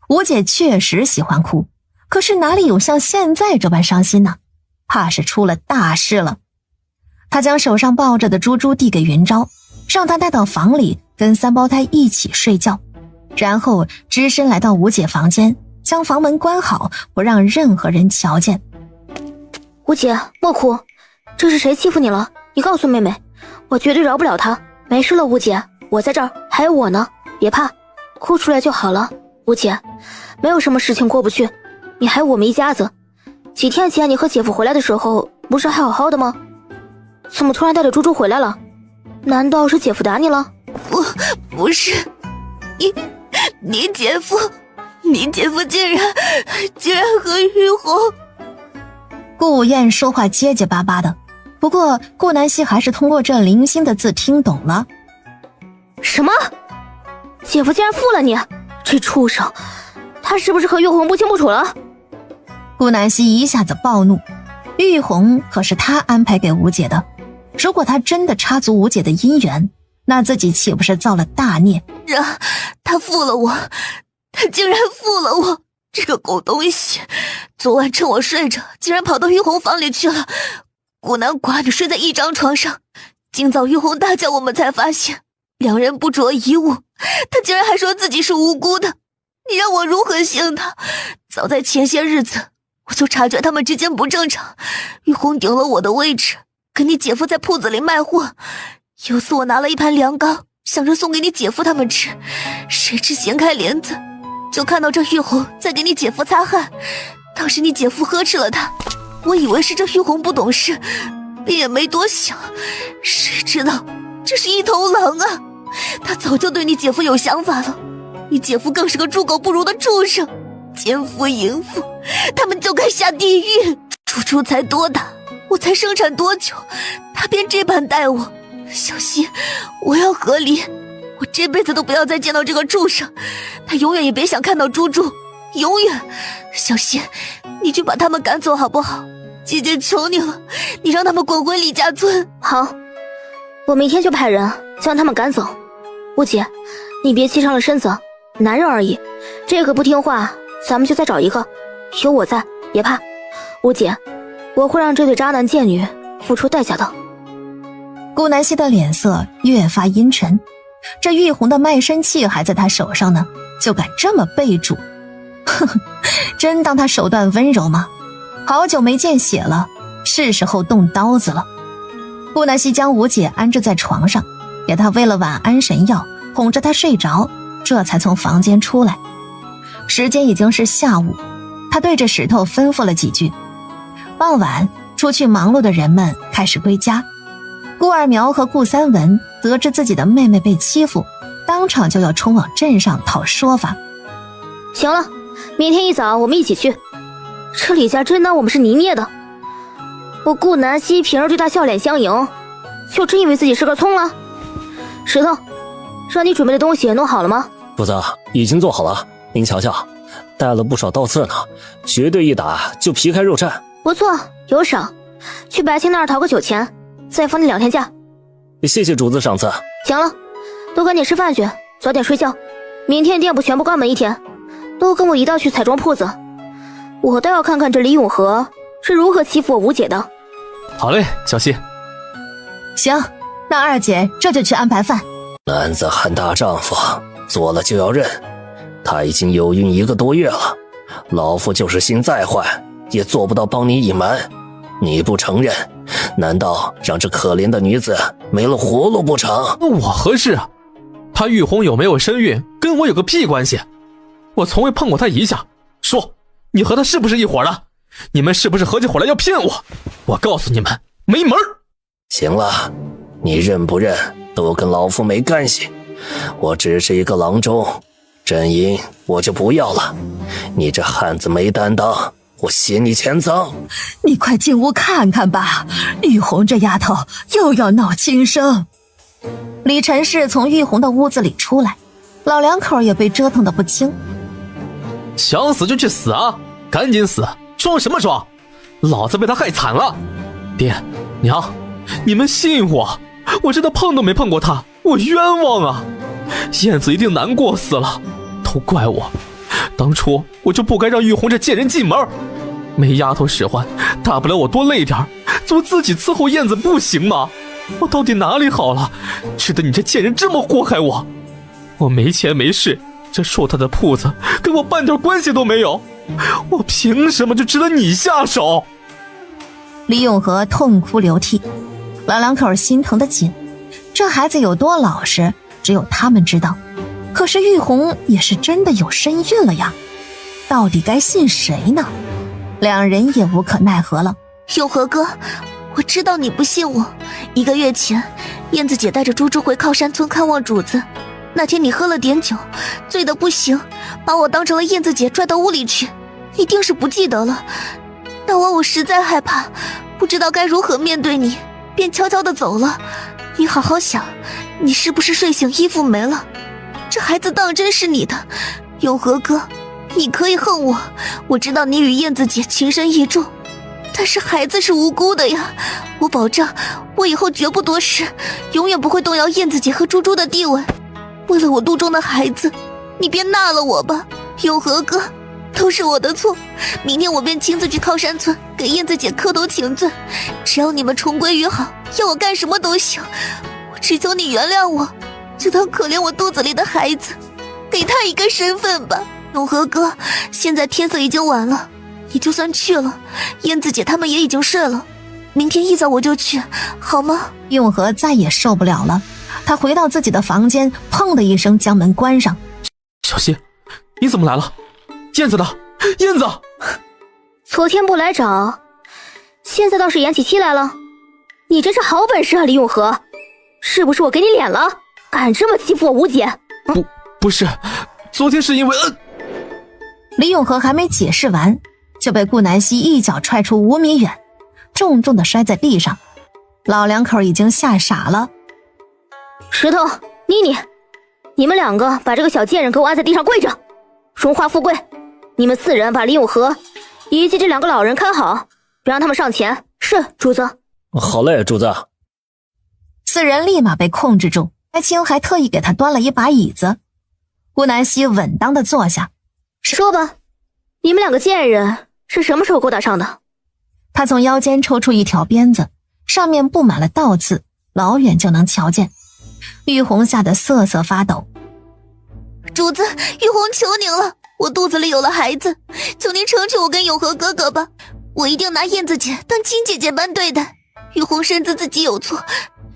吴姐确实喜欢哭，可是哪里有像现在这般伤心呢？怕是出了大事了。她将手上抱着的珠珠递给云昭，让她带到房里跟3胞胎一起睡觉，然后只身来到吴姐房间，将房门关好，不让任何人瞧见。吴姐，莫哭，这是谁欺负你了？你告诉妹妹，我绝对饶不了她。没事了，吴姐，我在这儿，还有我呢，别怕，哭出来就好了。吴姐，没有什么事情过不去，你还有我们一家子。几天前你和姐夫回来的时候，不是还好好的吗？怎么突然带着猪猪回来了？难道是姐夫打你了？不是，你姐夫竟然和玉红。顾无艳说话结结巴巴的，不过顾南希还是通过这零星的字听懂了。什么？姐夫竟然负了你，这畜生，他是不是和玉红不清不楚了？顾南希一下子暴怒，玉红可是他安排给吴姐的，如果他真的插足吴姐的姻缘，那自己岂不是造了大孽？他负了我，他竟然负了我！这个狗东西，昨晚趁我睡着，竟然跑到玉红房里去了。孤男寡女睡在一张床上，今早玉红大叫，我们才发现两人不着一物，他竟然还说自己是无辜的。你让我如何信他？早在前些日子，我就察觉他们之间不正常。玉红顶了我的位置，跟你姐夫在铺子里卖货。有次我拿了一盘凉糕，想着送给你姐夫他们吃，谁知掀开帘子，就看到这玉红在给你姐夫擦汗。当时你姐夫呵斥了他，我以为是这玉红不懂事，便也没多想，谁知道这是一头狼啊！他早就对你姐夫有想法了，你姐夫更是个猪狗不如的畜生，奸夫淫妇，他们就该下地狱。猪猪才多大，我才生产多久，他便这般待我。小希，我要和离，我这辈子都不要再见到这个畜生，他永远也别想看到猪猪，永远。小希，你去把他们赶走好不好？姐姐求你了，你让他们滚回李家村。好，我明天就派人将他们赶走。吴姐，你别气伤了身子，男人而已，这个不听话，咱们就再找一个，有我在，别怕。吴姐，我会让这对渣男贱女付出代价的。顾南希的脸色越发阴沉，这玉红的卖身契还在他手上呢，就敢这么背主，呵呵，真当他手段温柔吗？好久没见血了，是时候动刀子了。顾南希将吴姐安置在床上，给她喂了碗安神药，哄着她睡着，这才从房间出来。时间已经是下午，他对着石头吩咐了几句。傍晚，出去忙碌的人们开始归家。顾二苗和顾三文得知自己的妹妹被欺负，当场就要冲往镇上讨说法。行了，明天一早我们一起去。这李家真当我们是泥捏的？我顾南希平日对他笑脸相迎，就真以为自己是个葱了？石头，让你准备的东西弄好了吗？主子已经做好了，您瞧瞧，带了不少刀刺呢，绝对一打就皮开肉绽。不错，有赏。去白青那儿讨个酒钱，再放你2天假。谢谢主子赏赐。行了，都赶紧吃饭去，早点睡觉。明天店铺全部关门1天，都跟我一道去彩妆铺子。我倒要看看这李永和是如何欺负我吴姐的。好嘞，小希。行，那二姐这就去安排饭。男子汉大丈夫，做了就要认。他已经有孕1个多月了，老夫就是心再坏，也做不到帮你隐瞒。你不承认，难道让这可怜的女子没了活路不成？我何事啊？她玉红有没有身孕，跟我有个屁关系？我从未碰过她一下。说，你和她是不是一伙的？你们是不是合起伙来要骗我？我告诉你们，没门儿！行了，你认不认都跟老夫没干系。我只是一个郎中，阵营我就不要了。你这汉子没担当，我嫌你钱脏。你快进屋看看吧，玉红这丫头又要闹轻生。李陈氏从玉红的屋子里出来，老两口也被折腾得不轻。想死就去死啊，赶紧死，装什么装？老子被他害惨了。爹娘，你们信我，我真的碰都没碰过他，我冤枉啊！燕子一定难过死了，都怪我，当初我就不该让玉红这贱人进门。没丫头使唤，大不了我多累点，做自己伺候燕子不行吗？我到底哪里好了，值得你这贱人这么祸害我？我没钱没势，这硕大的铺子跟我半点关系都没有，我凭什么就值得你下手？李永和痛哭流涕，老两口心疼得紧，这孩子有多老实，只有他们知道。可是玉红也是真的有身孕了呀，到底该信谁呢？两人也无可奈何了。永和哥，我知道你不信我。1个月前，燕子姐带着猪猪回靠山村看望主子，那天你喝了点酒，醉得不行，把我当成了燕子姐拽到屋里去，一定是不记得了。那晚我实在害怕，不知道该如何面对你，便悄悄地走了。你好好想，你是不是睡醒衣服没了？这孩子当真是你的，永和哥，你可以恨我，我知道你与燕子姐情深意重，但是孩子是无辜的呀。我保证，我以后绝不多事，永远不会动摇燕子姐和猪猪的地位。为了我肚中的孩子，你便纳了我吧，永和哥，都是我的错。明天我便亲自去靠山村给燕子姐磕头请罪，只要你们重归于好，要我干什么都行。我只求你原谅我，就当可怜我肚子里的孩子，给他一个身份吧。永和哥，现在天色已经晚了，你就算去了，燕子姐他们也已经睡了，明天一早我就去，好吗？永和再也受不了了，他回到自己的房间，砰的一声将门关上。小希，你怎么来了？燕子呢？燕子！昨天不来找，现在倒是演起戏来了。你真是好本事啊，李永和！是不是我给你脸了？敢这么欺负我吴姐？不是，昨天是因为李永和还没解释完，就被顾南希一脚踹出5米远，重重的摔在地上。老两口已经吓傻了。石头、妮妮，你们2个把这个小贱人给我按在地上跪着，荣华富贵，你们4人把李永和以及这2个老人看好，别让他们上前。是，主子。好嘞，主子。 4人立马被控制住，白青还特意给他端了一把椅子。顾南希稳当的坐下。说吧，你们2个贱人是什么时候勾搭上的？他从腰间抽出一条鞭子，上面布满了倒刺，老远就能瞧见。玉红吓得瑟瑟发抖。主子，玉红求您了，我肚子里有了孩子，求您成全我跟永和哥哥吧，我一定拿燕子姐当亲姐姐般对待。玉红深知自己有错，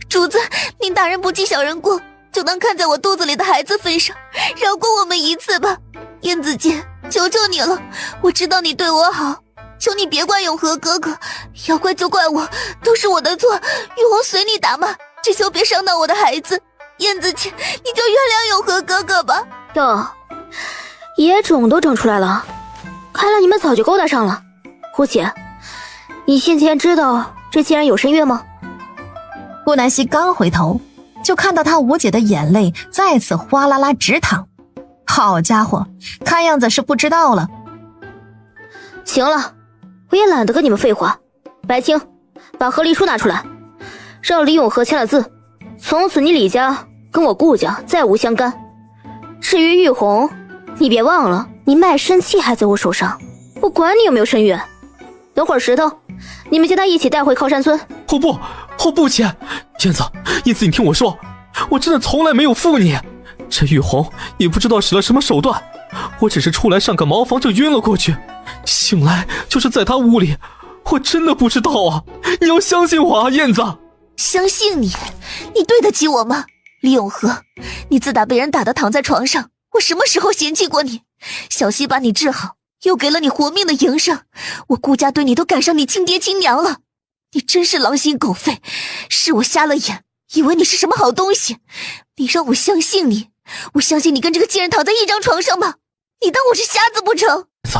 主子，您大人不计小人过，就当看在我肚子里的孩子份上，饶过我们一次吧。燕子姐，求求你了，我知道你对我好，求你别怪永和哥哥，要怪就怪我，都是我的错。玉红随你打骂，只求别伤到我的孩子。燕子姐，你就原谅永和哥哥吧。哟，野种都整出来了，看来你们早就勾搭上了。胡姐，你先前知道这贱人有身孕吗？顾南希刚回头，就看到她吴姐的眼泪再次哗啦啦直淌。好家伙，看样子是不知道了。行了，我也懒得跟你们废话。白青，把和离书拿出来，让李永和签了字，从此你李家跟我顾家再无相干。至于玉红，你别忘了，你卖身契还在我手上，我管你有没有身孕。等会儿石头，你们将他一起带回靠山村。我不签。燕子，你听我说，我真的从来没有负你。这玉红也不知道使了什么手段，我只是出来上个茅房就晕了过去，醒来就是在他屋里，我真的不知道啊！你要相信我啊，燕子。相信你？你对得起我吗？李永和，你自打被人打得躺在床上，我什么时候嫌弃过你？小希把你治好，又给了你活命的营生，我顾家对你都赶上你亲爹亲娘了。你真是狼心狗肺，是我瞎了眼，以为你是什么好东西。你让我相信你，我相信你跟这个贱人躺在一张床上吗？你当我是瞎子不成？燕子，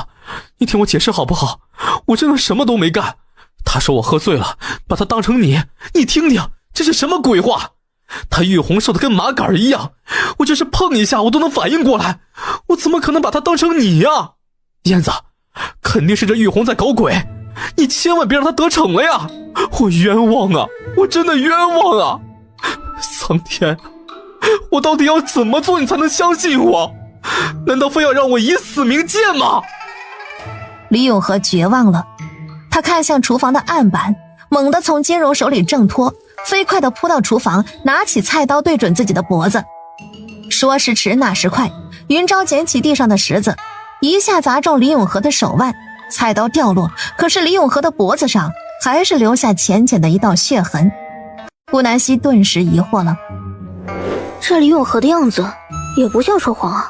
你听我解释好不好？我真的什么都没干。他说我喝醉了，把他当成你听听，这是什么鬼话？他玉红瘦得跟麻杆一样，我就是碰一下我都能反应过来，我怎么可能把他当成你呀？燕子，肯定是这玉红在搞鬼，你千万别让他得逞了呀！我冤枉啊，我真的冤枉啊！苍天，我到底要怎么做你才能相信我？难道非要让我以死明鉴吗？李永和绝望了，他看向厨房的案板，猛地从金荣手里挣脱，飞快地扑到厨房，拿起菜刀对准自己的脖子。说时迟，那时快，云昭捡起地上的石子，一下砸中李永和的手腕，菜刀掉落，可是李永和的脖子上还是留下浅浅的一道血痕。顾南希顿时疑惑了，这李永和的样子也不像说谎啊，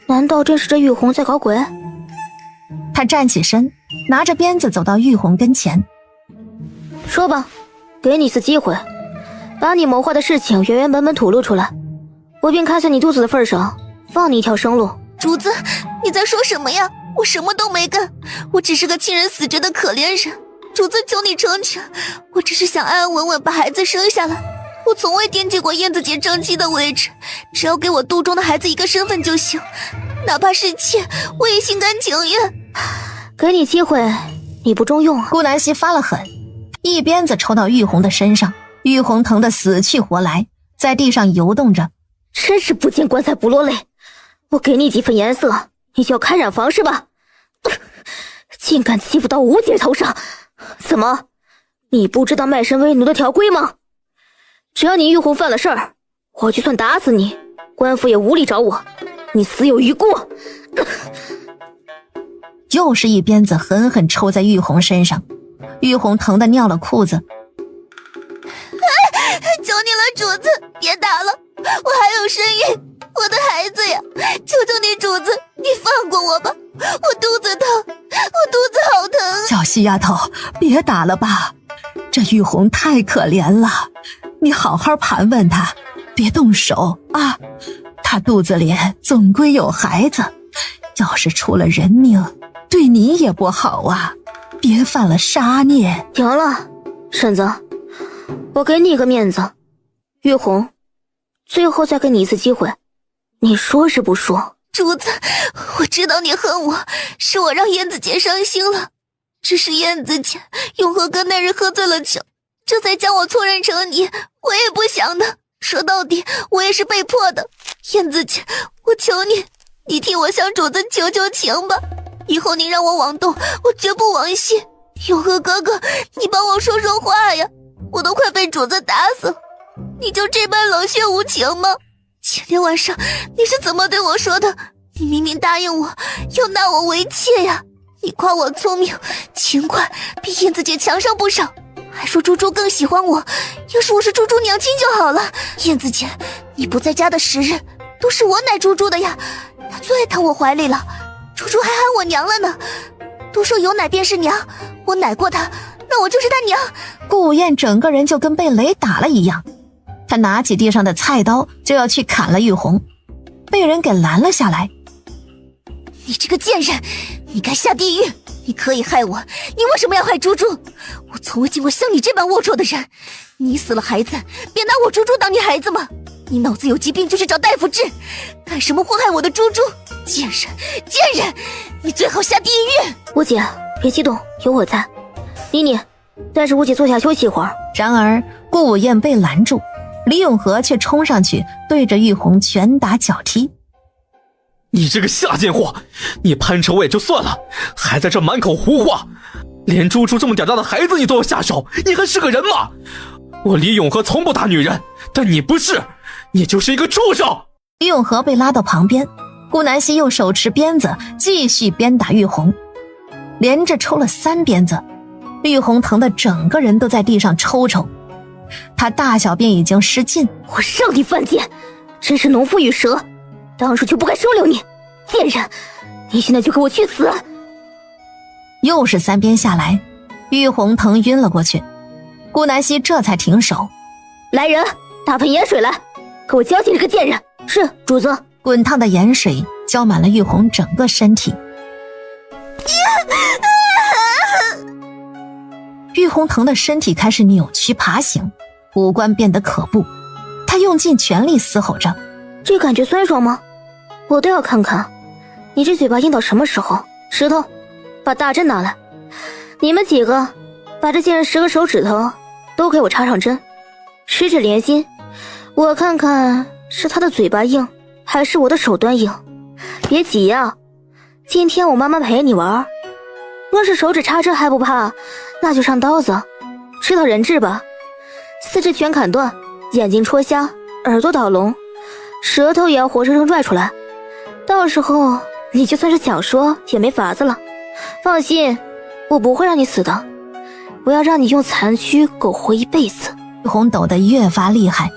难道真是这玉红在搞鬼？他站起身，拿着鞭子走到玉红跟前。说吧，给你一次机会，把你谋划的事情原本吐露出来，我便看在你肚子的份上，放你一条生路。主子，你在说什么呀？我什么都没干，我只是个亲人死绝的可怜人。主子，求你成全，我只是想安安稳稳把孩子生下来。我从未惦记过燕子姐正妻的位置，只要给我肚中的孩子一个身份就行，哪怕是妾，我也心甘情愿。给你机会，你不中用啊！顾南希发了狠，一鞭子抽到玉红的身上，玉红疼得死去活来，在地上游动着。真是不见棺材不落泪，我给你几分颜色，你就要开染房是吧？竟敢欺负到吴姐头上，怎么？你不知道卖身为奴的条规吗？只要你玉红犯了事儿，我就算打死你，官府也无力找我，你死有余辜。又是一鞭子狠狠抽在玉红身上，玉红疼得尿了裤子。求你了，主子，别打了，我还有身孕，我的孩子呀！求求你，主子，你放过我吧，我肚子疼，我肚子好疼啊！小西丫头，别打了吧，这玉红太可怜了，你好好盘问她，别动手啊！她肚子里总归有孩子，要是出了人命，对你也不好啊，别犯了杀孽。行了，婶子，我给你一个面子，玉红，最后再给你一次机会，你说是不说？主子，我知道你恨我，是我让燕子姐伤心了，只是燕子姐永和跟那日喝醉了酒，这才将我错认成你，我也不想的，说到底我也是被迫的。燕子姐，我求你，你替我向主子求求情吧，以后你让我往东，我绝不往西。永和哥哥，你帮我说说话呀，我都快被主子打死了，你就这般冷血无情吗？前天晚上你是怎么对我说的？你明明答应我要纳我为妾呀，你夸我聪明勤快，比燕子姐强上不少，还说猪猪更喜欢我，要是我是猪猪娘亲就好了。燕子姐，你不在家的10日都是我奶猪猪的呀，她最爱躺我怀里了，猪猪还喊我娘了呢，都说有奶便是娘，我奶过她，那我就是她娘。顾午燕整个人就跟被雷打了一样，他拿起地上的菜刀就要去砍了玉红，被人给拦了下来。你这个贱人，你该下地狱，你可以害我，你为什么要害猪猪？我从未见过像你这般龌龊的人，你死了孩子别拿我猪猪当你孩子吗？你脑子有疾病就去找大夫治，干什么祸害我的猪猪？贱人贱人，你最好下地狱。吴姐别激动，有我在。妮妮，带着吴姐坐下休息一会儿。然而顾午燕被拦住，李永和却冲上去对着玉红拳打脚踢。你这个下贱货，你攀扯我也就算了，还在这满口胡话，连猪猪这么点大的孩子你都要下手，你还是个人吗？我李永和从不打女人，但你不是，你就是一个畜生。李永和被拉到旁边，顾南希又手持鞭子继续鞭打玉红，连着抽了3鞭子，玉红疼得整个人都在地上抽抽，她大小便已经失禁。我让你犯贱，真是农夫与蛇，当初就不该收留你，贱人，你现在就给我去死！又是3鞭下来，玉红疼晕了过去，顾南希这才停手。来人，打盆盐水来，给我浇醒这个贱人。是，主子。滚烫的盐水浇满了玉红整个身体。玉红疼的身体开始扭曲爬行，五官变得可怖，她用尽全力嘶吼着：这感觉酸爽吗？我都要看看你这嘴巴硬到什么时候。石头，把大针拿来，你们几个把这贱人10个手指头都给我插上针，十指连心，我看看是他的嘴巴硬还是我的手端硬。别急呀，今天我慢慢陪你玩，若是手指插针还不怕，那就上刀子，知道人质吧？4肢全砍断，眼睛戳瞎，耳朵捣聋，舌头也要活生生拽出来，到时候你就算是想说也没法子了。放心，我不会让你死的，我要让你用残躯苟活一辈子。玉红抖得越发厉害，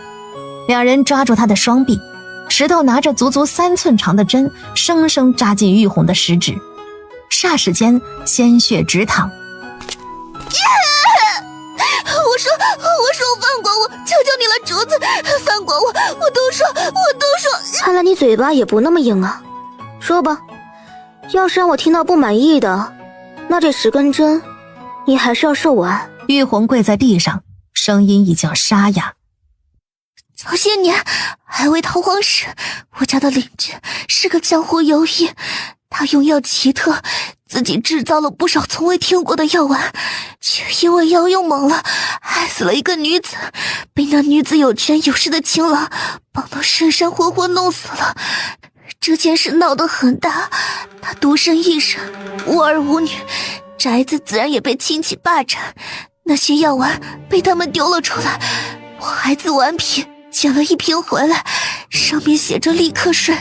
两人抓住他的双臂，石头拿着足足3寸长的针，生生扎进玉红的食指，霎时间鲜血直淌。我说放过我，求求你了，主子，放过我！我都说。看来你嘴巴也不那么硬啊，说吧，要是让我听到不满意的，那这10根针，你还是要受完。玉红跪在地上，声音已经沙哑。早些年，还未逃荒时，我家的邻居是个江湖游医，他用药奇特，自己制造了不少从未听过的药丸，却因为药用猛了，害死了一个女子，被那女子有权有势的情郎绑到深山活活弄死了。这件事闹得很大，他独身一人，无儿无女，宅子自然也被亲戚霸占，那些药丸被他们丢了出来。我孩子顽皮，捡了一瓶回来，上面写着立刻睡，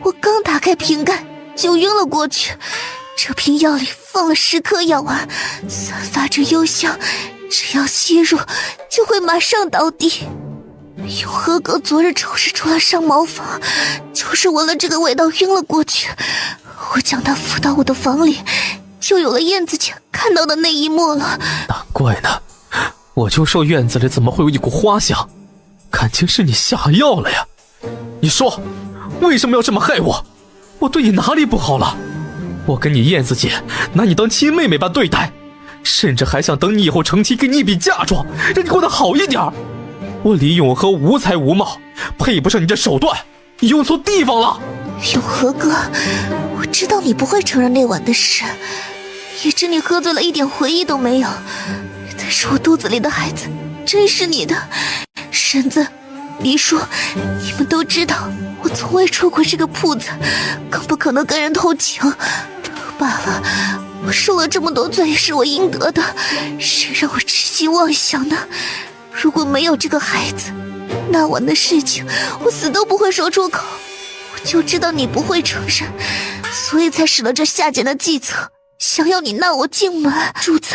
我刚打开瓶盖就晕了过去。这瓶药里放了10颗药丸，散发着幽香，只要吸入就会马上倒地。永和哥昨日抽时出来上茅房，就是闻了这个味道晕了过去。我将他扶到我的房里，就有了燕子姐看到的那一幕了。难怪呢，我就说院子里怎么会有一股花香，感情是你下药了呀。你说为什么要这么害我？我对你哪里不好了？我跟你燕子姐拿你当亲妹妹般对待，甚至还想等你以后成亲给你一笔嫁妆，让你过得好一点。我李永和无才无貌，配不上你这手段，你用错地方了。永和哥，我知道你不会承认那晚的事，也知你喝醉了一点回忆都没有，但是我肚子里的孩子真是你的。婶子黎叔，你们都知道我从未出过这个铺子，更不可能跟人偷情。罢了，我受了这么多罪也是我应得的，谁让我痴心妄想呢？如果没有这个孩子，那晚的事情我死都不会说出口。我就知道你不会承认，所以才使了这下贱的计策，想要你纳我进门。主子，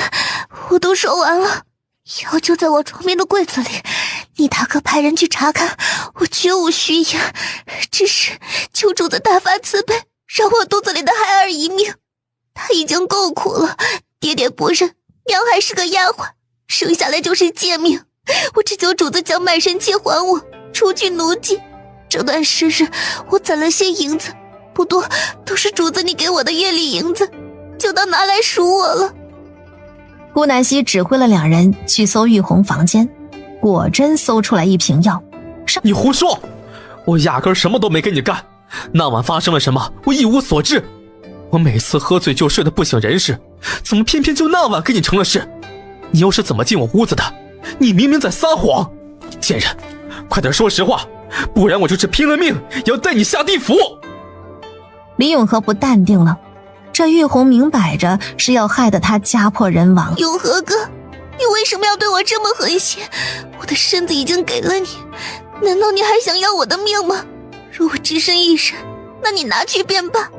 我都说完了，药就在我床边的柜子里，你大可派人去查看，我绝无虚言。只是求主子大发慈悲，让我肚子里的孩儿一命。他已经够苦了，爹爹不认，娘还是个丫鬟，生下来就是贱命。我只求主子将卖身契还我，除去奴籍。这段时日我攒了些银子，不多，都是主子你给我的月例银子，就当拿来赎我了。顾南希指挥了两人去搜玉红房间，果真搜出来一瓶药。你胡说，我压根什么都没跟你干，那晚发生了什么我一无所知。我每次喝醉就睡得不省人事，怎么偏偏就那晚跟你成了事？你又是怎么进我屋子的？你明明在撒谎，贱人，快点说实话，不然我就是拼了命也要带你下地府。李永和不淡定了，这玉红明摆着是要害得他家破人亡。永和哥，你为什么要对我这么狠心？我的身子已经给了你，难道你还想要我的命吗？如果只身一人，那你拿去便罢，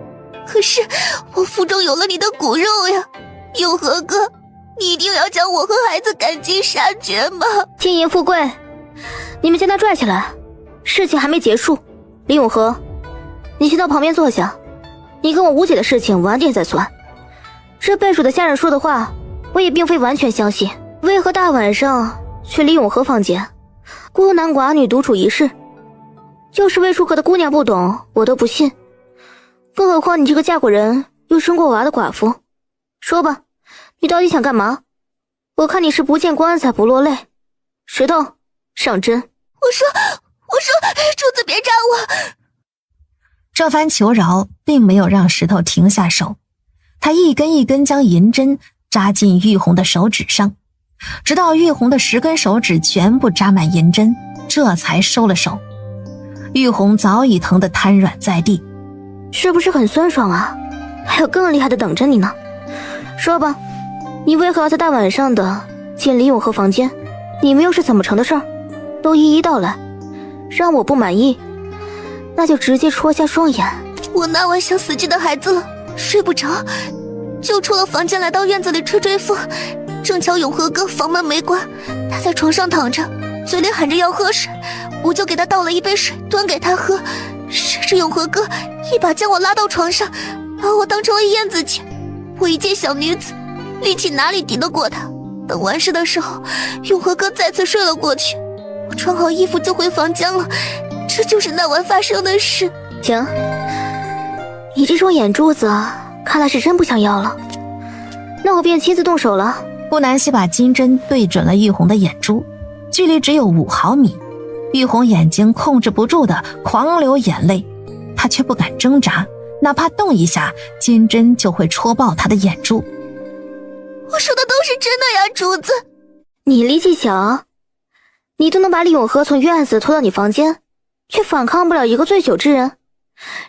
可是我腹中有了你的骨肉呀。永和哥，你一定要将我和孩子赶尽杀绝吗？金银富贵，你们将他拽起来，事情还没结束。李永和，你先到旁边坐下，你跟我吴姐的事情晚点再算。这被属的下人说的话，我也并非完全相信。为何大晚上去李永和房间，孤男寡女独处一室？就是魏书阁的姑娘不懂，我都不信。更何况你这个嫁过人又生过娃的寡妇。说吧，你到底想干嘛？我看你是不见棺材不落泪。石头，上针。我说，主子别扎我。这番求饶并没有让石头停下手，他一根一根将银针扎进玉红的手指上，直到玉红的10根手指全部扎满银针，这才收了手。玉红早已疼得瘫软在地。是不是很酸爽啊？还有更厉害的等着你呢。说吧，你为何要在大晚上的进李永和房间？你们又是怎么成的事儿？都一一道来。让我不满意，那就直接戳瞎双眼。我那晚想死去的孩子了，睡不着，就出了房间来到院子里吹吹风。正巧永和哥房门没关，他在床上躺着，嘴里喊着要喝水，我就给他倒了一杯水端给他喝。谁知永和哥一把将我拉到床上，把我当成了燕子姐。我一介小女子，力气哪里敌得过他？等完事的时候，永和哥再次睡了过去。我穿好衣服就回房间了，这就是那晚发生的事。行，你这双眼珠子看来是真不想要了，那我便亲自动手了。顾南希把金针对准了玉红的眼珠，距离只有5毫米。玉红眼睛控制不住的狂流眼泪，她却不敢挣扎，哪怕动一下，金针就会戳爆她的眼珠。我说的都是真的呀，主子。你力气小，你都能把李永和从院子拖到你房间，却反抗不了一个醉酒之人。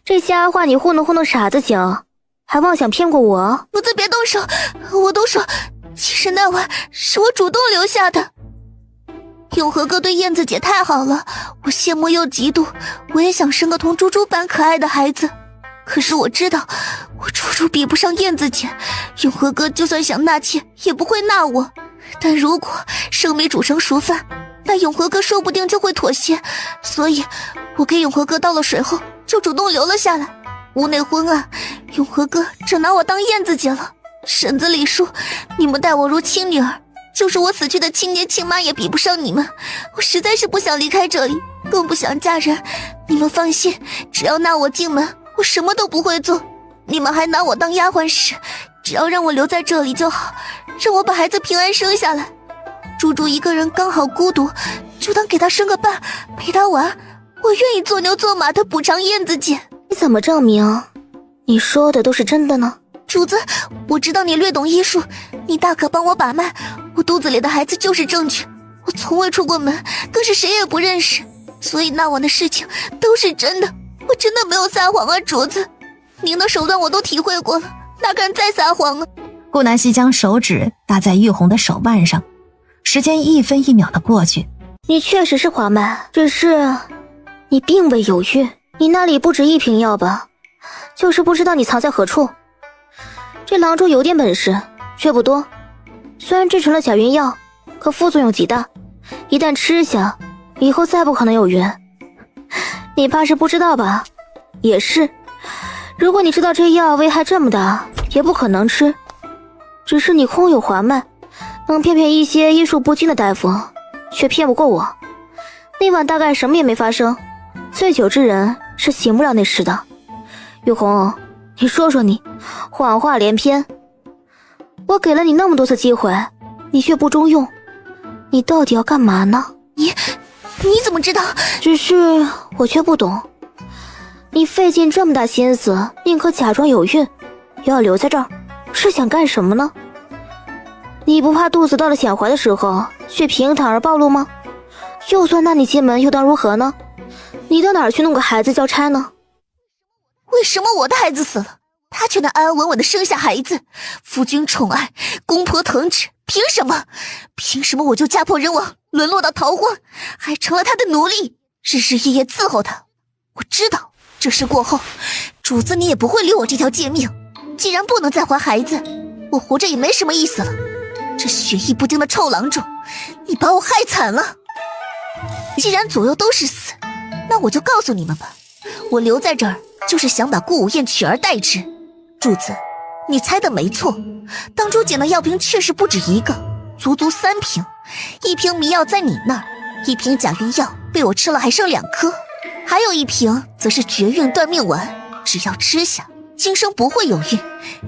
这瞎话你糊弄糊弄傻子行，还妄想骗过我？主子别动手，我都说，其实那晚是我主动留下的。永和哥对燕子姐太好了，我羡慕又嫉妒，我也想生个同猪猪般可爱的孩子。可是我知道，我猪猪比不上燕子姐，永和哥就算想纳妾，也不会纳我。但如果生米煮成熟饭，那永和哥说不定就会妥协。所以，我给永和哥倒了水后，就主动留了下来。屋内昏暗，永和哥只拿我当燕子姐了。婶子李叔，你们待我如亲女儿。就是我死去的亲爹亲妈也比不上你们，我实在是不想离开这里，更不想嫁人。你们放心，只要纳我进门，我什么都不会做。你们还拿我当丫鬟时，只要让我留在这里就好，让我把孩子平安生下来。猪猪一个人刚好孤独，就当给他生个伴，陪他玩。我愿意做牛做马的补偿燕子姐。你怎么证明你说的都是真的呢？主子，我知道你略懂医术，你大可帮我把脉。我肚子里的孩子就是证据，我从未出过门，更是谁也不认识，所以那晚的事情都是真的，我真的没有撒谎啊，主子。您的手段我都体会过了，哪敢再撒谎啊？顾南希将手指搭在玉红的手腕上，时间1分1秒的过去。你确实是滑脉，只是你并未有孕，你那里不止1瓶药吧？就是不知道你藏在何处。这郎中有点本事，却不多。虽然制成了假孕药，可副作用极大，一旦吃下，以后再不可能有孕。你怕是不知道吧？也是，如果你知道这药危害这么大，也不可能吃。只是你空有滑脉，能骗一些医术不精的大夫，却骗不过我。那晚大概什么也没发生，醉酒之人是行不了那事的。玉红，你说说你，谎话连篇。我给了你那么多次机会，你却不中用，你到底要干嘛呢？你怎么知道？只是我却不懂，你费尽这么大心思，宁可假装有孕，也要留在这儿，是想干什么呢？你不怕肚子到了显怀的时候，却平躺而暴露吗？就算纳你进门，又当如何呢？你到哪儿去弄个孩子交差呢？为什么我的孩子死了，他却能安安稳稳的生下孩子，夫君宠爱，公婆疼旨？凭什么？凭什么我就家破人亡，沦落到逃荒，还成了他的奴隶，日日夜夜伺候他？我知道这事过后，主子你也不会留我这条贱命。既然不能再怀孩子，我活着也没什么意思了。这血意不惊的臭郎中，你把我害惨了。既然左右都是死，那我就告诉你们吧，我留在这儿就是想把顾无厌取而代之。主子，你猜的没错，当初捡的药瓶确实不止一个，足足3瓶。1瓶迷药在你那儿，1瓶假孕药被我吃了还剩2颗，还有1瓶则是绝孕断命丸，只要吃下，今生不会有孕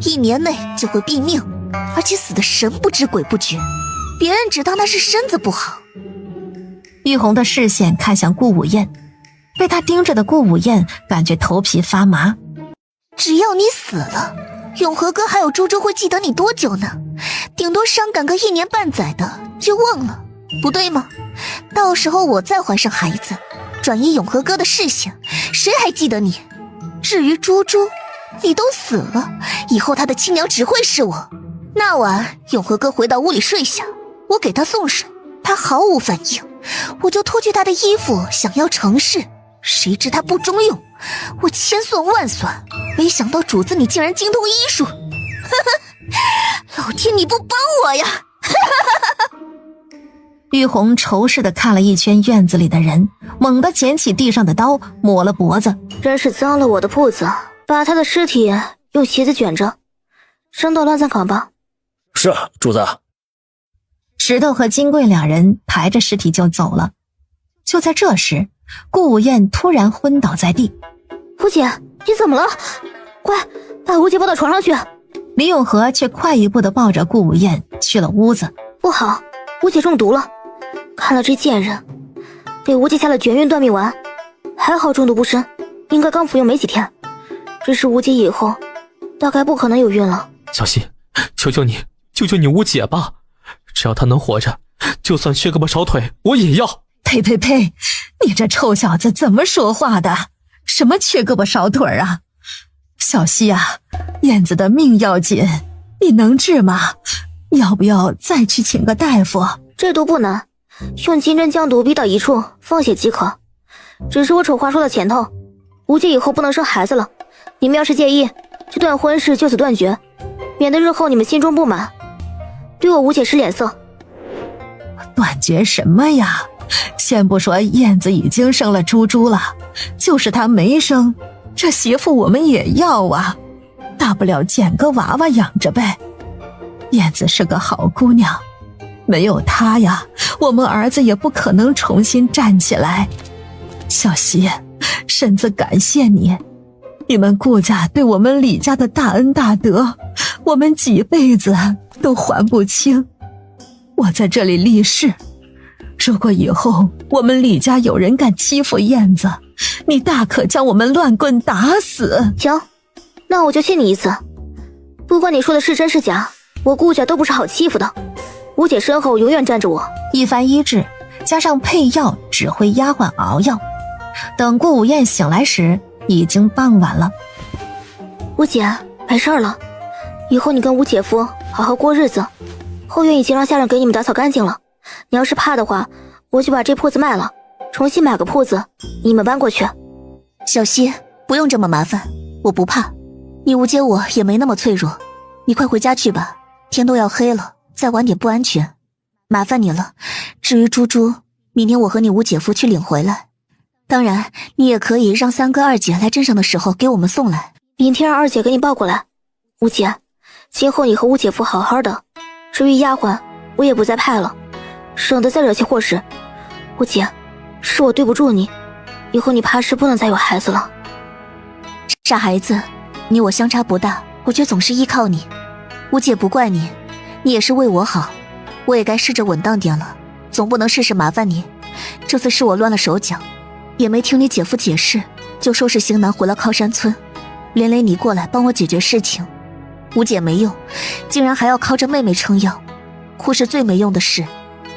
，1年内就会毙命，而且死的神不知鬼不觉，别人只当那是身子不好。玉红的视线看向顾无厌，被他盯着的顾无厌感觉头皮发麻。只要你死了，永和哥还有猪猪会记得你多久呢？顶多伤感个1年半载的就忘了，不对吗？到时候我再怀上孩子，转移永和哥的视线，谁还记得你？至于猪猪，你都死了，以后他的亲娘只会是我。那晚永和哥回到屋里睡下，我给他送水，他毫无反应，我就脱去他的衣服想要尝试，谁知他不中用，我千算万算，没想到主子你竟然精通医术，老天你不帮我呀！玉红仇视地看了一圈院子里的人，猛地捡起地上的刀，抹了脖子。真是脏了我的铺子，把他的尸体用鞋子卷着，扔到乱葬岗吧。是，主子。石头和金贵两人抬着尸体就走了。就在这时，顾午宴突然昏倒在地。吴姐，你怎么了？快，把吴姐抱到床上去。李永和却快一步地抱着顾午宴去了屋子。不好，吴姐中毒了。看了这贱人，给吴姐下了绝运断命丸，还好中毒不深，应该刚服用没几天。只是吴姐以后大概不可能有孕了。小希，求求你，救救你吴姐吧！只要她能活着，就算缺胳膊少腿，我也要。呸呸呸！你这臭小子怎么说话的？什么缺胳膊少腿啊？小希啊，燕子的命要紧，你能治吗？要不要再去请个大夫？这毒不难，用金针将毒逼到一处，放血即可。只是我丑话说到前头，吴姐以后不能生孩子了。你们要是介意，这段婚事就此断绝，免得日后你们心中不满，对我吴姐使脸色。断绝什么呀？先不说燕子已经生了猪猪了，就是她没生，这媳妇我们也要啊，大不了捡个娃娃养着呗。燕子是个好姑娘，没有她呀，我们儿子也不可能重新站起来。小希，婶子感谢你，你们顾家对我们李家的大恩大德，我们几辈子都还不清。我在这里立誓，如果以后我们李家有人敢欺负燕子，你大可将我们乱棍打死。行，那我就信你一次。不管你说的是真是假，我顾家都不是好欺负的。吴姐身后永远站着我。一番医治，加上配药，指挥丫鬟熬药。等顾午宴醒来时，已经傍晚了。吴姐，没事了，以后你跟吴姐夫好好过日子。后院已经让下人给你们打扫干净了。你要是怕的话，我就把这铺子卖了，重新买个铺子，你们搬过去。小希，不用这么麻烦，我不怕。你吴姐我也没那么脆弱，你快回家去吧，天都要黑了，再晚点不安全。麻烦你了。至于猪猪，明天我和你吴姐夫去领回来。当然，你也可以让三哥二姐来镇上的时候给我们送来。明天让二姐给你抱过来。吴姐，今后你和吴姐夫好好的。至于丫鬟，我也不再派了，省得再惹起祸事。吴姐，是我对不住你，以后你怕是不能再有孩子了。傻孩子，你我相差不大，我却总是依靠你。吴姐不怪你，你也是为我好，我也该试着稳当点了，总不能事事麻烦你。这次是我乱了手脚，也没听你姐夫解释，就收拾行囊回了靠山村，连累你过来帮我解决事情。吴姐没用，竟然还要靠着妹妹撑腰，哭是最没用的事。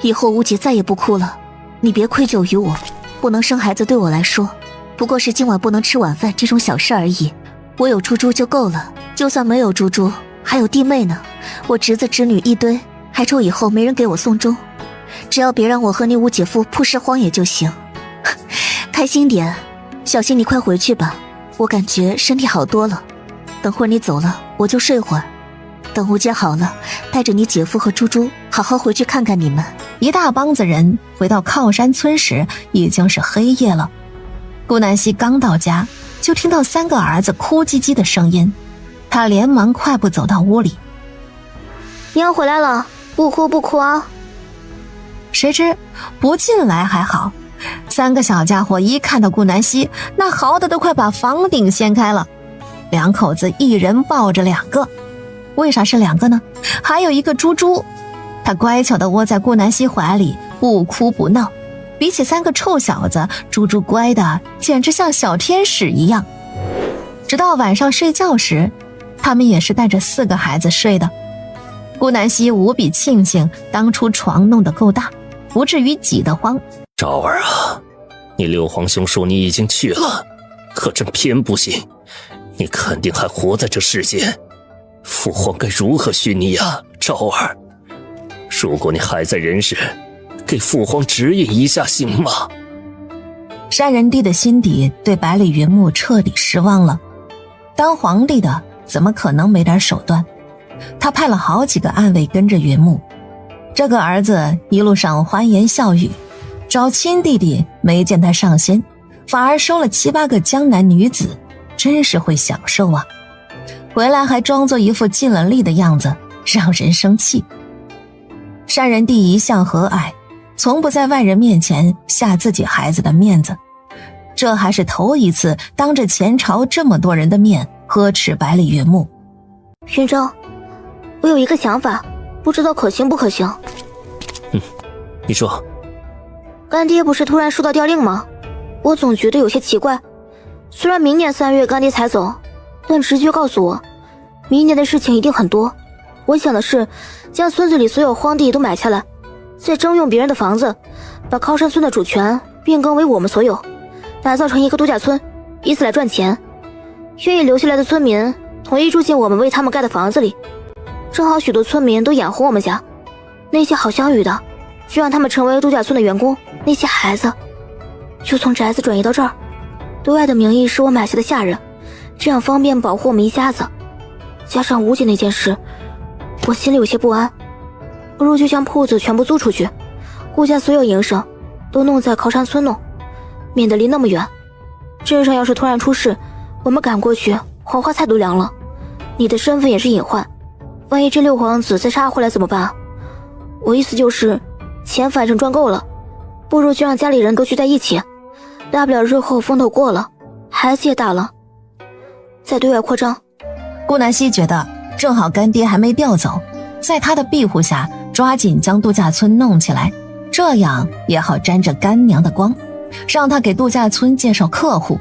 以后吴姐再也不哭了，你别愧疚于我。不能生孩子对我来说，不过是今晚不能吃晚饭这种小事而已。我有猪猪就够了，就算没有猪猪，还有弟妹呢，我侄子侄女一堆，还愁以后没人给我送终。只要别让我和你吴姐夫曝尸荒野就行。开心点，小心你快回去吧，我感觉身体好多了。等会儿你走了，我就睡会儿。等吴姐好了，带着你姐夫和猪猪好好回去看看你们。一大帮子人回到靠山村时，已经是黑夜了。顾南希刚到家，就听到三个儿子哭唧唧的声音，他连忙快步走到屋里。娘回来了，不哭不哭啊。谁知不进来还好，三个小家伙一看到顾南希，那嚎的都快把房顶掀开了。两口子一人抱着两个，为啥是两个呢？还有一个猪猪，他乖巧地窝在顾南希怀里，不哭不闹。比起三个臭小子，猪猪乖的简直像小天使一样。直到晚上睡觉时，他们也是带着4个孩子睡的。顾南希无比庆幸当初床弄得够大，不至于挤得慌。昭儿啊，你六皇兄说你已经去了，可真偏不行，你肯定还活在这世间。父皇该如何许你呀，昭儿？如果你还在人世，给父皇指引一下行吗？山人帝的心底对百里云木彻底失望了。当皇帝的怎么可能没点手段？他派了好几个暗卫跟着云木，这个儿子一路上欢言笑语，找亲弟弟没见他上心，反而收了7、8个江南女子，真是会享受啊！回来还装作一副尽了力的样子，让人生气。山人弟一向和蔼，从不在外人面前下自己孩子的面子，这还是头一次当着前朝这么多人的面呵斥百里云木。云峥，我有一个想法，不知道可行不可行。你说。干爹不是突然收到调令吗？我总觉得有些奇怪。虽然明年3月干爹才走，但直觉告诉我，明年的事情一定很多。我想的是，将村子里所有荒地都买下来，再征用别人的房子，把靠山村的主权变更为我们所有，打造成一个度假村，以此来赚钱。愿意留下来的村民统一住进我们为他们盖的房子里，正好许多村民都眼红我们家，那些好相遇的，就让他们成为度假村的员工，那些孩子就从宅子转移到这儿，对外的名义是我买下的下人，这样方便保护我们一家子。加上吴姐那件事，我心里有些不安，不如就将铺子全部租出去，顾家所有营生都弄在靠山村弄，免得离那么远。镇上要是突然出事，我们赶过去，黄花菜都凉了。你的身份也是隐患，万一这6皇子再杀回来怎么办？我意思就是，钱反正赚够了，不如就让家里人都聚在一起，大不了日后风头过了，孩子也大了，再对外扩张。顾南希觉得正好干爹还没调走，在他的庇护下抓紧将度假村弄起来，这样也好沾着干娘的光，让他给度假村介绍客户。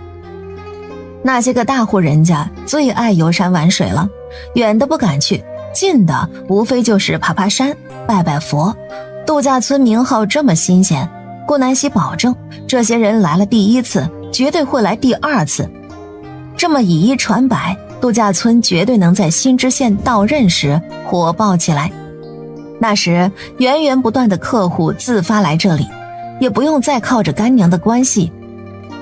那些个大户人家最爱游山玩水了，远的不敢去，近的无非就是爬爬山拜拜佛。度假村名号这么新鲜，顾南希保证这些人来了第1次绝对会来第2次。这么以一传百，度假村绝对能在新知县到任时火爆起来。那时源源不断的客户自发来这里，也不用再靠着干娘的关系，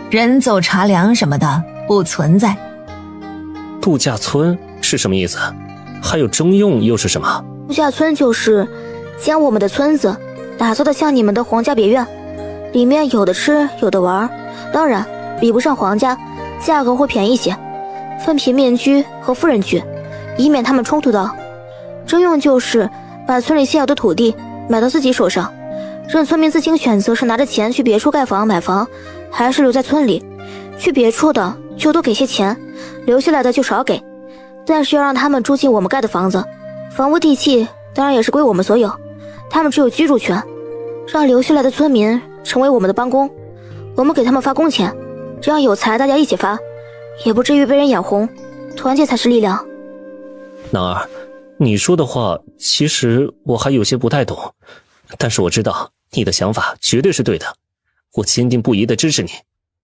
人走茶凉什么的不存在。度假村是什么意思？还有征用又是什么？度假村就是将我们的村子打造的像你们的皇家别院，里面有的吃有的玩，当然比不上皇家，价格会便宜些，分平民居和富人居，以免他们冲突到。征用就是把村里现有的土地买到自己手上，让村民自行选择是拿着钱去别处盖房买房，还是留在村里。去别处的就多给些钱，留下来的就少给，但是要让他们住进我们盖的房子，房屋地契当然也是归我们所有，他们只有居住权。让留下来的村民成为我们的帮工，我们给他们发工钱，这样有财大家一起发，也不至于被人眼红，团结才是力量。男儿，你说的话其实我还有些不太懂，但是我知道你的想法绝对是对的，我坚定不移地支持你。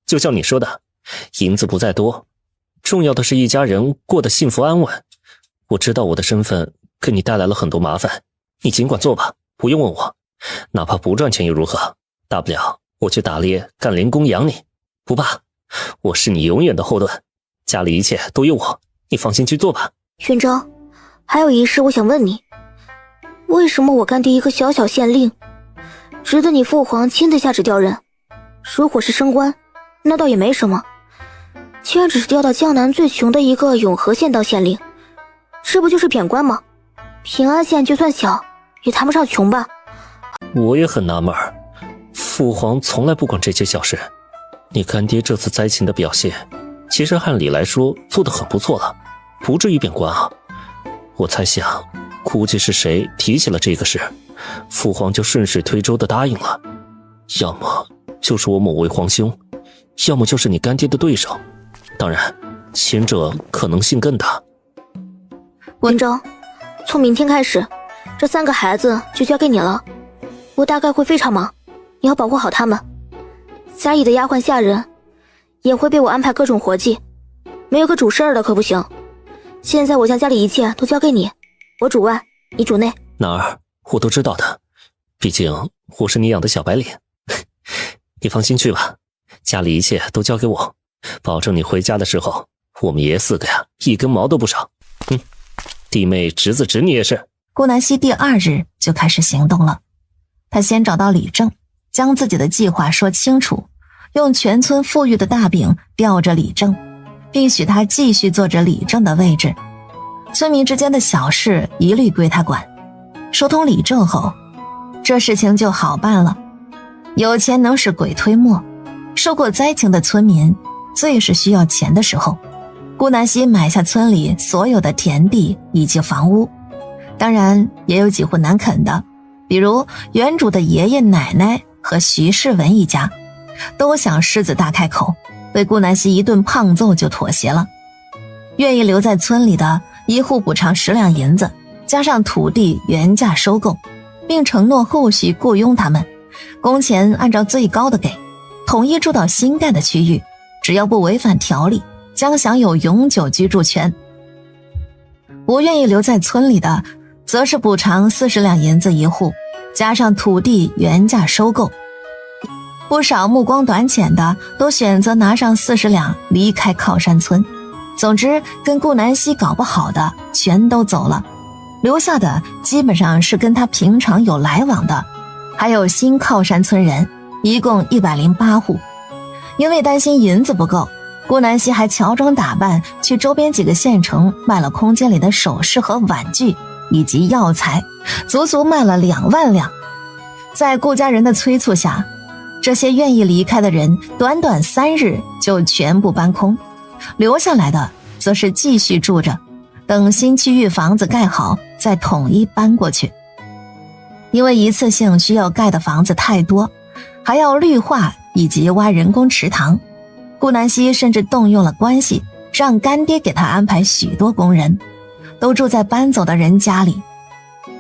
就像你说的，银子不在多，重要的是一家人过得幸福安稳。我知道我的身份给你带来了很多麻烦，你尽管做吧，不用问我，哪怕不赚钱又如何？大不了我去打猎干零工养你，不怕，我是你永远的后盾，家里一切都有我，你放心去做吧。勋章，还有一事我想问你，为什么我干爹一个小小县令，值得你父皇亲自下旨调任？如果是升官，那倒也没什么，既然只是调到江南最穷的一个永和县当县令，这不就是贬官吗？平安县就算小，也谈不上穷吧。我也很纳闷，父皇从来不管这些小事。你干爹这次灾情的表现，其实按理来说做得很不错了，不至于贬官啊。我猜想，估计是谁提起了这个事，父皇就顺水推舟地答应了。要么就是我某位皇兄，要么就是你干爹的对手，当然前者可能性更大。文章，从明天开始，这3个孩子就交给你了，我大概会非常忙，你要保护好他们。家里的丫鬟下人也会被我安排各种活计，没有个主事儿的可不行。现在我将家里一切都交给你，我主外，你主内。男儿，我都知道的，毕竟我是你养的小白脸。你放心去吧，家里一切都交给我，保证你回家的时候，我们爷4个呀，一根毛都不少。弟妹、侄子、侄女也是。顾南希第2日就开始行动了。他先找到李正，将自己的计划说清楚，用全村富裕的大饼吊着李正，并许他继续坐着李正的位置。村民之间的小事一律归他管。说通李正后，这事情就好办了。有钱能使鬼推磨，受过灾情的村民最是需要钱的时候，顾南希买下村里所有的田地以及房屋，当然也有几户难啃的，比如原主的爷爷奶奶和徐世文一家，都想狮子大开口，被顾南希一顿胖揍就妥协了。愿意留在村里的一户补偿10两银子，加上土地原价收购，并承诺后续雇佣他们，工钱按照最高的给，统一住到新盖的区域，只要不违反条例，将享有永久居住权。不愿意留在村里的，则是补偿40两银子一户，加上土地原价收购。不少目光短浅的都选择拿上40两离开靠山村。总之，跟顾南希搞不好的全都走了，留下的基本上是跟他平常有来往的，还有新靠山村人，一共108户。因为担心银子不够，顾南希还乔装打扮去周边几个县城卖了空间里的首饰和玩具以及药材，足足卖了2万两。在顾家人的催促下，这些愿意离开的人短短3日就全部搬空，留下来的则是继续住着，等新区域房子盖好再统一搬过去。因为一次性需要盖的房子太多，还要绿化以及挖人工池塘，顾南希甚至动用了关系，让干爹给他安排许多工人，都住在搬走的人家里。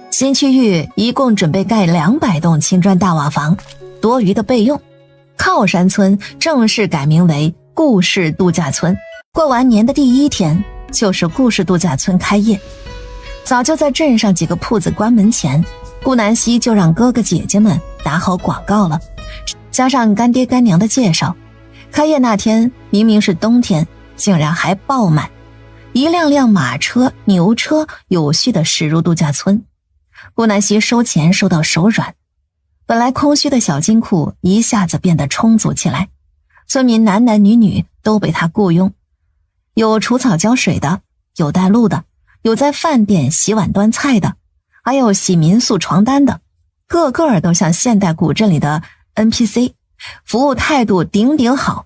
新区域一共准备盖200栋青砖大瓦房，多余的备用。靠山村正式改名为顾氏度假村。过完年的第1天，就是顾氏度假村开业。早就在镇上几个铺子关门前，顾南希就让哥哥姐姐们打好广告了，加上干爹干娘的介绍，开业那天明明是冬天，竟然还爆满，一辆辆马车牛车有序地驶入度假村。顾南希收钱收到手软，本来空虚的小金库一下子变得充足起来，村民男男女女都被他雇佣，有除草浇水的，有带路的，有在饭店洗碗端菜的，还有洗民宿床单的，个个都像现代古镇里的 NPC， 服务态度顶顶好。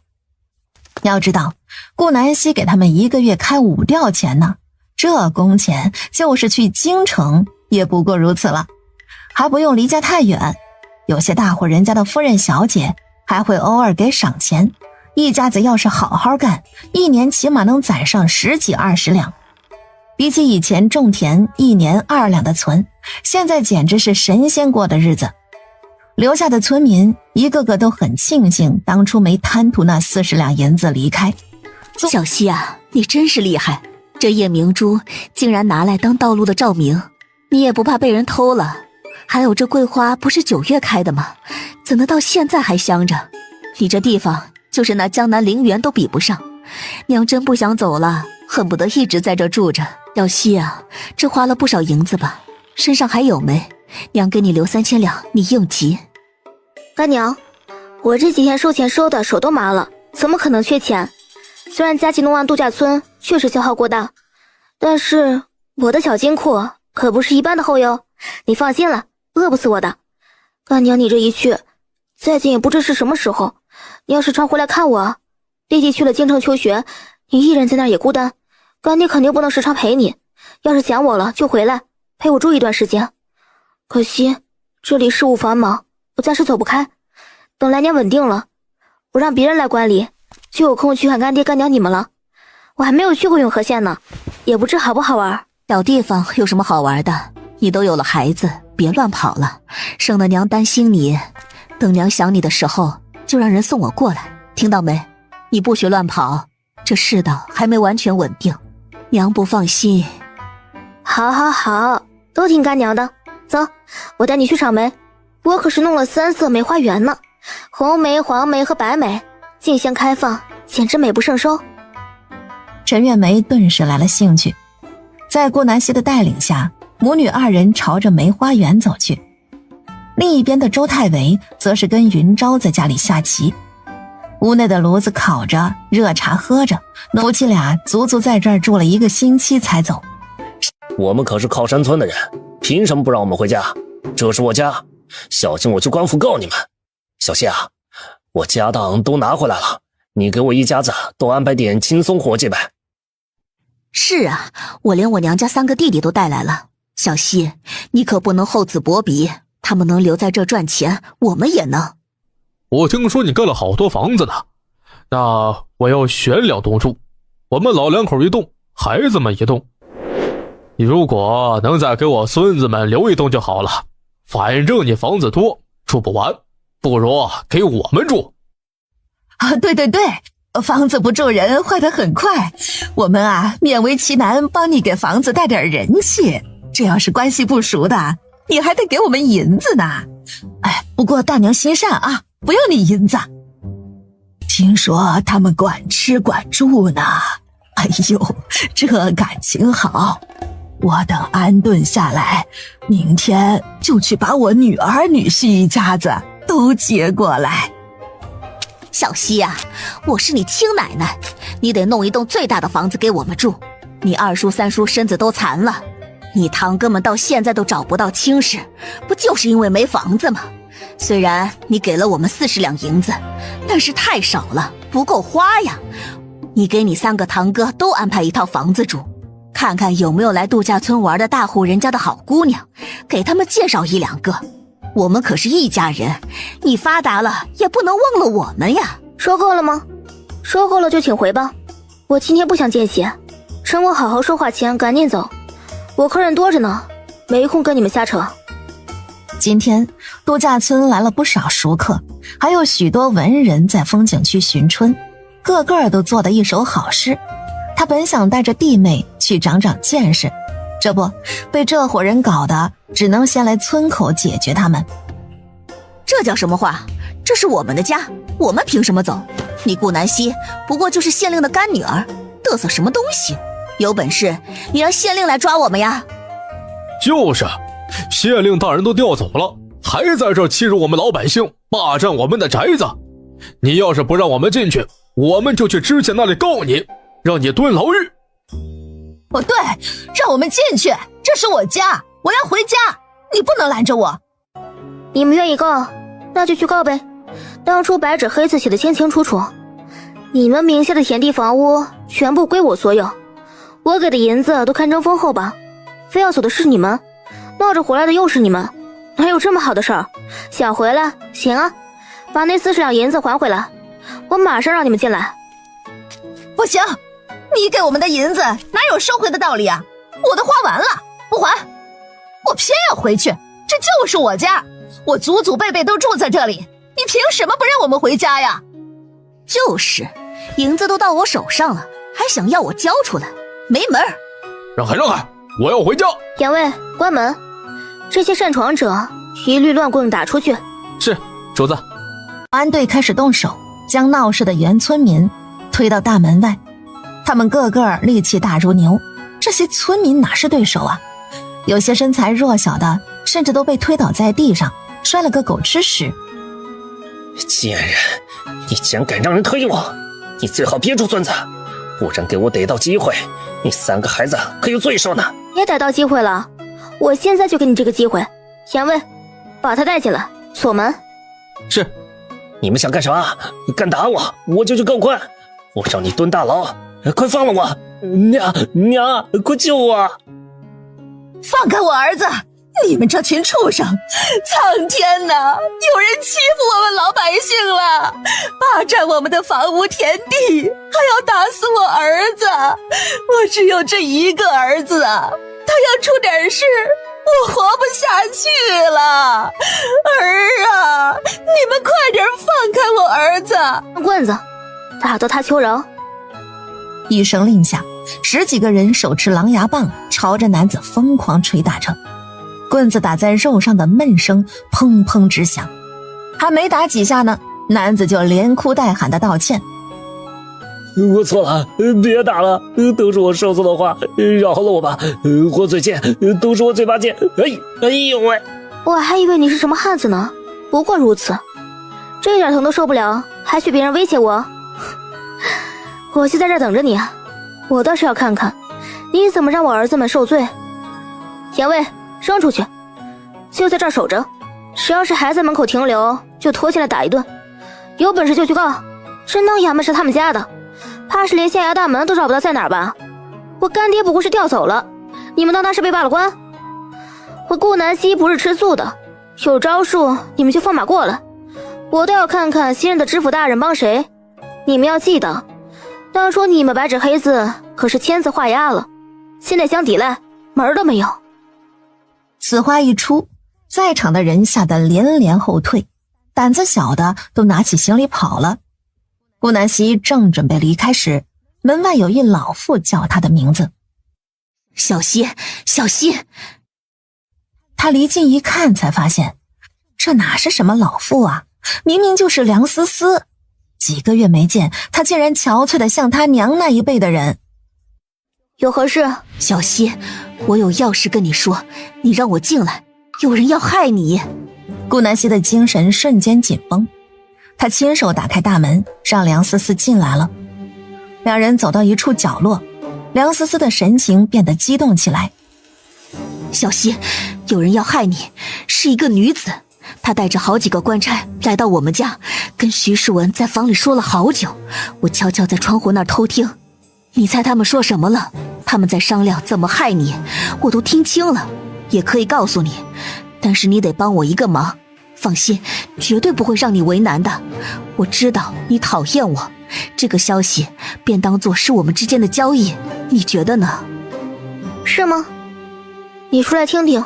要知道，顾南希给他们1个月开5吊钱呢，这工钱就是去京城也不过如此了，还不用离家太远。有些大户人家的夫人小姐还会偶尔给赏钱，一家子要是好好干，1年起码能攒上10几20两。比起以前种田1年2两的存，现在简直是神仙过的日子。留下的村民一个个都很庆幸当初没贪图那40两银子离开。小希啊，你真是厉害，这夜明珠竟然拿来当道路的照明，你也不怕被人偷了？还有这桂花不是9月开的吗？怎能到现在还香着？你这地方就是那江南陵园都比不上。娘真不想走了，恨不得一直在这住着。小希啊，这花了不少银子吧？身上还有没？娘给你留3000两，你应急。干娘，我这几天收钱收的手都麻了，怎么可能缺钱？虽然佳琪弄完度假村确实消耗过大，但是我的小金库可不是一般的厚哟，你放心了，饿不死我的。干娘，你这一去，再见也不知是什么时候。你要是常回来看我，弟弟去了京城求学，你一人在那儿也孤单，干爹肯定不能时常陪你。要是想我了就回来陪我住一段时间。可惜这里事务繁忙，我暂时走不开。等来年稳定了，我让别人来管理，就有空去看干爹干娘你们了。我还没有去过永和县呢，也不知好不好玩。小地方有什么好玩的？你都有了孩子，别乱跑了，省得娘担心你。等娘想你的时候，就让人送我过来，听到没？你不许乱跑，这世道还没完全稳定，娘不放心。好好好，都听干娘的。走，我带你去赏梅，我可是弄了3色梅花园呢，红梅、黄梅和白梅，竞相开放，简直美不胜收。陈月梅顿时来了兴趣，在顾南希的带领下，母女二人朝着梅花园走去。另一边的周太维则是跟云昭在家里下棋。屋内的炉子烤着，热茶喝着，夫妻俩足足在这儿住了1个星期才走。我们可是靠山村的人，凭什么不让我们回家？这是我家，小心我去官府告你们。小谢啊，我家当都拿回来了，你给我一家子都安排点轻松活计呗。是啊，我连我娘家3个弟弟都带来了。小希，你可不能厚此薄彼，他们能留在这赚钱，我们也能。我听说你盖了好多房子呢，那我要选2栋住，我们老两口1栋，孩子们1栋。你如果能再给我孙子们留1栋就好了，反正你房子多，住不完，不如给我们住。啊，对对对，房子不住人坏得很快，我们啊勉为其难帮你给房子带点人气，这要是关系不熟的，你还得给我们银子呢。哎，不过大娘心善啊，不要你银子。听说他们管吃管住呢，哎呦，这感情好。我等安顿下来，明天就去把我女儿女婿一家子都接过来。小希啊，我是你亲奶奶，你得弄1栋最大的房子给我们住。你2叔3叔身子都残了，你堂哥们到现在都找不到亲事，不就是因为没房子吗？虽然你给了我们40两银子，但是太少了，不够花呀。你给你3个堂哥都安排1套房子住，看看有没有来度假村玩的大户人家的好姑娘，给他们介绍1、2个。我们可是一家人，你发达了也不能忘了我们呀。说够了吗？说够了就请回吧，我今天不想见血，趁我好好说话前赶紧走，我客人多着呢，没空跟你们瞎扯。今天度假村来了不少熟客，还有许多文人在风景区寻春，个个都做得一手好事。他本想带着弟妹去长长见识，这不被这伙人搞得只能先来村口解决他们。这叫什么话？这是我们的家，我们凭什么走？你顾南希不过就是县令的干女儿，嘚瑟什么东西？有本事你让县令来抓我们呀！就是，县令大人都调走了，还在这欺辱我们老百姓，霸占我们的宅子。你要是不让我们进去，我们就去知县那里告你，让你蹲牢狱。哦对，让我们进去，这是我家，我要回家，你不能拦着我。你们愿意告，那就去告呗。当初白纸黑字写的清清楚楚，你们名下的田地房屋全部归我所有，我给的银子都看成丰厚吧。非要走的是你们，闹着回来的又是你们，哪有这么好的事儿？想回来行啊，把那40两银子还回来，我马上让你们进来。不行，你给我们的银子哪有收回的道理啊？我都花完了，不还，我偏要回去，这就是我家，我祖祖辈辈都住在这里，你凭什么不让我们回家呀？就是，银子都到我手上了，还想要我交出来，没门儿！让开让开，我要回家。两位关门，这些擅闯者一律乱棍打出去。是，主子。保安队开始动手，将闹事的原村民推到大门外。他们个个力气大如牛，这些村民哪是对手啊？有些身材弱小的甚至都被推倒在地上，摔了个狗吃屎。贱人，你竟然敢让人推我，你最好憋住孙子，不然给我逮到机会，你3个孩子可有罪受呢。别逮到机会了，我现在就给你这个机会。前卫，把他带进来，锁门。是。你们想干啥？敢打我，我就去告官，我让你蹲大牢，快放了我！娘，快救我！放开我儿子！你们这群畜生！苍天哪，有人欺负我们老百姓了，霸占我们的房屋田地，还要打死我儿子！我只有这1个儿子啊，他要出点事，我活不下去了。儿啊，你们快点放开我儿子！用棍子打到他求饶。一声令下，10几个人手持狼牙棒朝着男子疯狂捶打着，棍子打在肉上的闷声砰砰直响。还没打几下呢，男子就连哭带喊的道歉。我错了，别打了，都是我说错的话，饶了我吧，我嘴贱，都是我嘴巴贱，哎呦喂！我还以为你是什么汉子呢，不过如此，这点疼都受不了，还许别人威胁我？我就在这等着你，我倒是要看看你怎么让我儿子们受罪。严卫，扔出去，就在这儿守着，谁要是还在门口停留，就拖进来打一顿，有本事就去告，真当衙门是他们家的，怕是连县衙大门都找不到在哪儿吧？我干爹不过是调走了，你们当他是被罢了官？我顾南希不是吃素的，有招数你们就放马过来，我倒要看看新任的知府大人帮谁。你们要记得，当初你们白纸黑字可是签字画押了，现在想抵赖，门儿都没有。此话一出，在场的人吓得连连后退，胆子小的都拿起行李跑了。顾南希正准备离开时，门外有一老妇叫他的名字：小希，小希。他离近一看，才发现这哪是什么老妇啊，明明就是梁思思。几个月没见，他竟然憔悴的像他娘那一辈的人。有何事？小希，我有要事跟你说，你让我进来，有人要害你。顾南希的精神瞬间紧绷，他亲手打开大门，让梁思思进来了。两人走到一处角落，梁思思的神情变得激动起来。小希，有人要害你，是一个女子，她带着好几个官差来到我们家，跟徐世文在房里说了好久，我悄悄在窗户那儿偷听。你猜他们说什么了？他们在商量怎么害你，我都听清了，也可以告诉你，但是你得帮我一个忙。放心，绝对不会让你为难的。我知道你讨厌我，这个消息便当作是我们之间的交易，你觉得呢？是吗？你说来听听，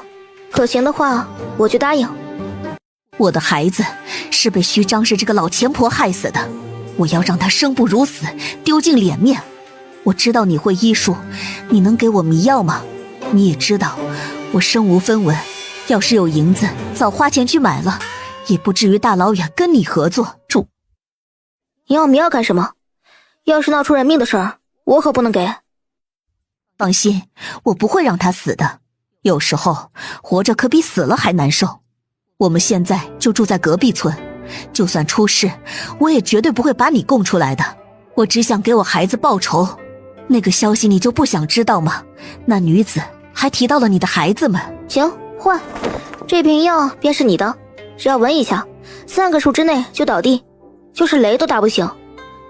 可行的话我就答应。我的孩子是被徐张氏这个老钱婆害死的，我要让她生不如死，丢尽脸面。我知道你会医术，你能给我迷药吗？你也知道我身无分文，要是有银子早花钱去买了，也不至于大老远跟你合作。住！你要迷药干什么？要是闹出人命的事儿，我可不能给。放心，我不会让他死的，有时候活着可比死了还难受。我们现在就住在隔壁村，就算出事，我也绝对不会把你供出来的。我只想给我孩子报仇。那个消息你就不想知道吗？那女子还提到了你的孩子们。行，换，这瓶药便是你的，只要闻一下，3个数之内就倒地，就是雷都打不醒，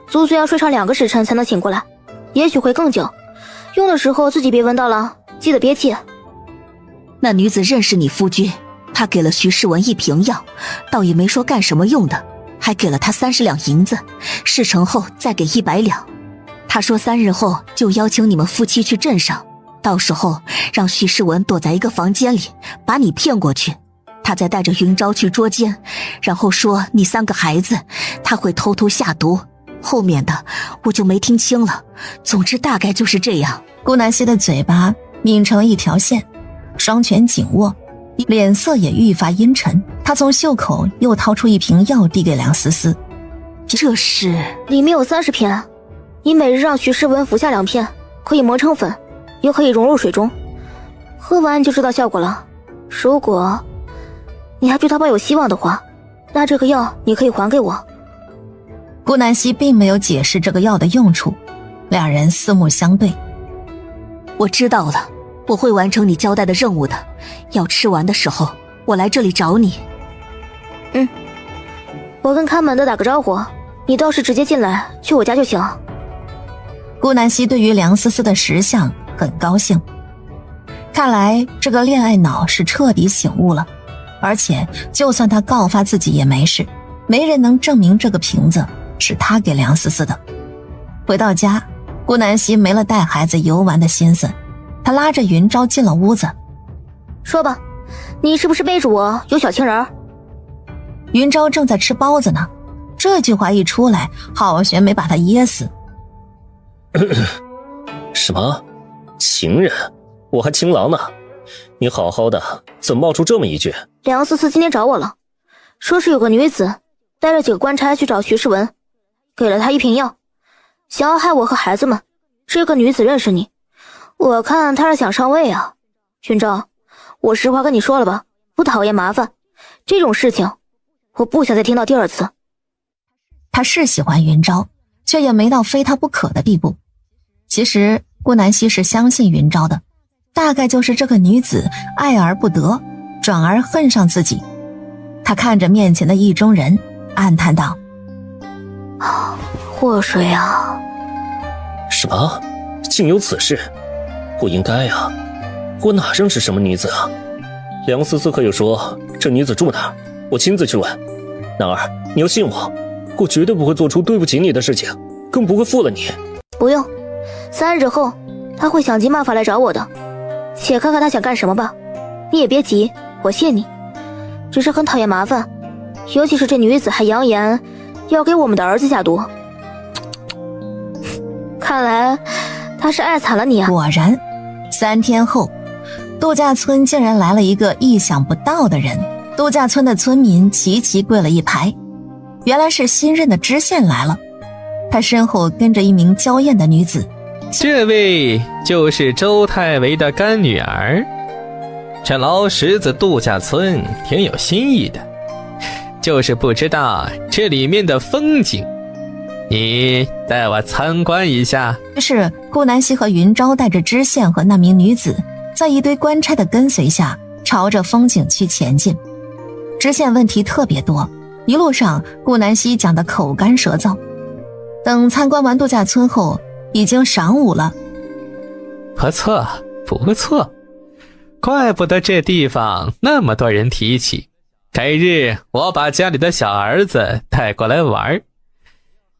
足足要睡上2个时辰才能醒过来，也许会更久。用的时候自己别闻到了，记得憋气。那女子认识你夫君，她给了徐世文1瓶药，倒也没说干什么用的，还给了他30两银子，事成后再给100两。他说3日后就邀请你们夫妻去镇上，到时候让徐世文躲在一个房间里，把你骗过去，他再带着云昭去捉奸，然后说你3个孩子他会偷偷下毒，后面的我就没听清了，总之大概就是这样。顾南希的嘴巴抿成一条线，双拳紧握，脸色也愈发阴沉。他从袖口又掏出1瓶药递给梁思思，这是里面有30片，你每日让徐世文服下2片，可以磨成粉，也可以融入水中，喝完就知道效果了。如果你还对他抱有希望的话，那这个药你可以还给我。顾南希并没有解释这个药的用处，两人四目相对。我知道了，我会完成你交代的任务的，药吃完的时候我来这里找你。我跟看门的打个招呼，你倒是直接进来去我家就行。顾南希对于梁思思的识相很高兴，看来这个恋爱脑是彻底醒悟了，而且就算他告发自己也没事，没人能证明这个瓶子是他给梁思思的。回到家，顾南希没了带孩子游玩的心思，他拉着云昭进了屋子。说吧，你是不是背着我有小情人？云昭正在吃包子呢，这句话一出来，浩玄没把他噎死。什么？情人？我还情郎呢，你好好的怎么冒出这么一句？梁思思今天找我了，说是有个女子带着几个官差去找徐世文，给了他1瓶药，想要害我和孩子们。这个女子认识你，我看她是想上位啊。云昭，我实话跟你说了吧，我讨厌麻烦，这种事情我不想再听到第二次。他是喜欢云昭，却也没到非他不可的地步。其实顾南希是相信云昭的，大概就是这个女子爱而不得，转而恨上自己。他看着面前的意中人，暗叹道：祸水啊！什么？竟有此事？不应该啊！我哪认识什么女子啊？梁思思可有说这女子住哪儿？我亲自去问。男儿，你要信我，我绝对不会做出对不起你的事情，更不会负了你。不用，3日后他会想尽办法来找我的，且看看他想干什么吧。你也别急，我信你，只是很讨厌麻烦，尤其是这女子还扬言要给我们的儿子下毒。看来他是爱惨了你啊！果然，3天后，度假村竟然来了一个意想不到的人。度假村的村民齐齐跪了一排，原来是新任的知县来了。他身后跟着一名娇艳的女子。这位就是周太尉的干女儿。这老石子度假村挺有新意的，就是不知道这里面的风景，你带我参观一下。于是顾南希和云昭带着知县和那名女子，在一堆官差的跟随下，朝着风景区前进。知县问题特别多，一路上顾南希讲得口干舌燥。等参观完度假村后，已经晌午了。不错不错，怪不得这地方那么多人提起。改日我把家里的小儿子带过来玩。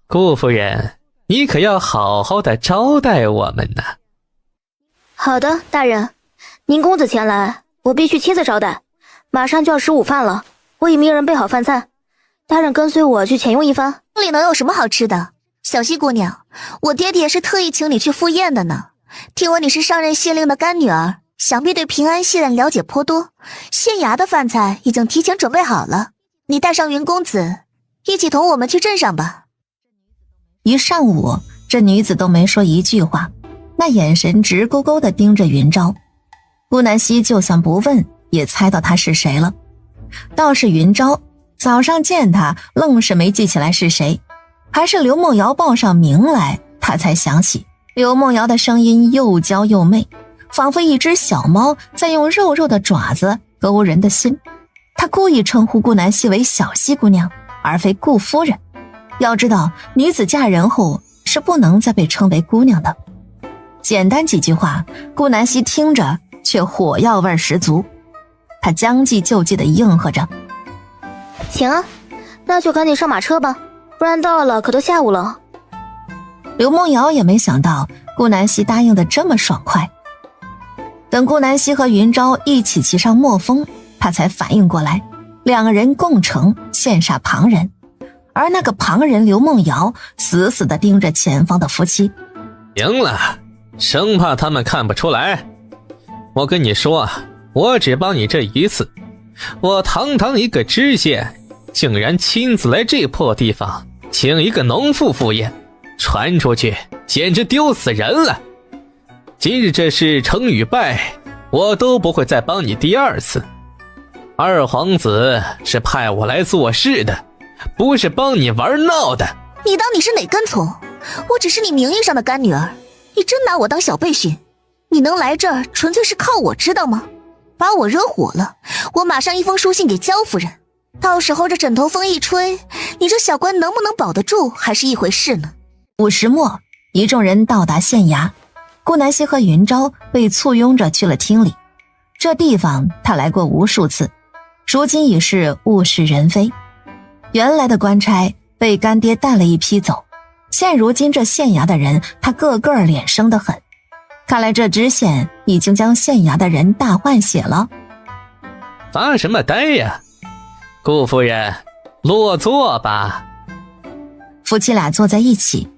顾夫人，你可要好好的招待我们呢。好的，大人，您公子前来，我必须亲自招待。马上就要吃午饭了，我已命人备好饭菜，大人跟随我去前用一番。这里能有什么好吃的？小西姑娘，我爹爹是特意请你去赴宴的呢。听闻你是上任县令的干女儿，想必对平安县了解颇多。县衙的饭菜已经提前准备好了，你带上云公子，一起同我们去镇上吧。一上午，这女子都没说一句话，那眼神直勾勾地盯着云昭。顾南希就算不问，也猜到她是谁了。倒是云昭，早上见她愣是没记起来是谁，还是刘梦瑶报上名来，她才想起。刘梦瑶的声音又娇又媚，仿佛一只小猫在用肉肉的爪子勾人的心。她故意称呼顾南希为小西姑娘，而非顾夫人。要知道，女子嫁人后是不能再被称为姑娘的。简单几句话，顾南希听着却火药味十足。她将计就计地应和着：行啊，那就赶紧上马车吧，不然到了可都下午了。刘梦瑶也没想到顾南希答应得这么爽快。等顾南希和云昭一起骑上墨风，她才反应过来，两个人共乘，羡煞旁人。而那个旁人刘梦瑶死死地盯着前方的夫妻。赢了，生怕他们看不出来。我跟你说，我只帮你这一次。我堂堂一个知县，竟然亲自来这破地方请一个农妇赴宴，传出去简直丢死人了。今日这事成与败，我都不会再帮你第二次。二皇子是派我来做事的，不是帮你玩闹的。你当你是哪根葱？我只是你名义上的干女儿，你真拿我当小备训？你能来这儿纯粹是靠我，知道吗？把我惹火了，我马上一封书信给焦夫人，到时候这枕头风一吹，你这小官能不能保得住还是一回事呢。午时末，一众人到达县衙，顾南希和云昭被簇拥着去了厅里。这地方他来过无数次，如今已是物是人非。原来的官差被干爹带了一批走，现如今这县衙的人，他个个脸生得很。看来这知县已经将县衙的人大换血了。发什么呆呀？顾夫人，落座吧。夫妻俩坐在一起，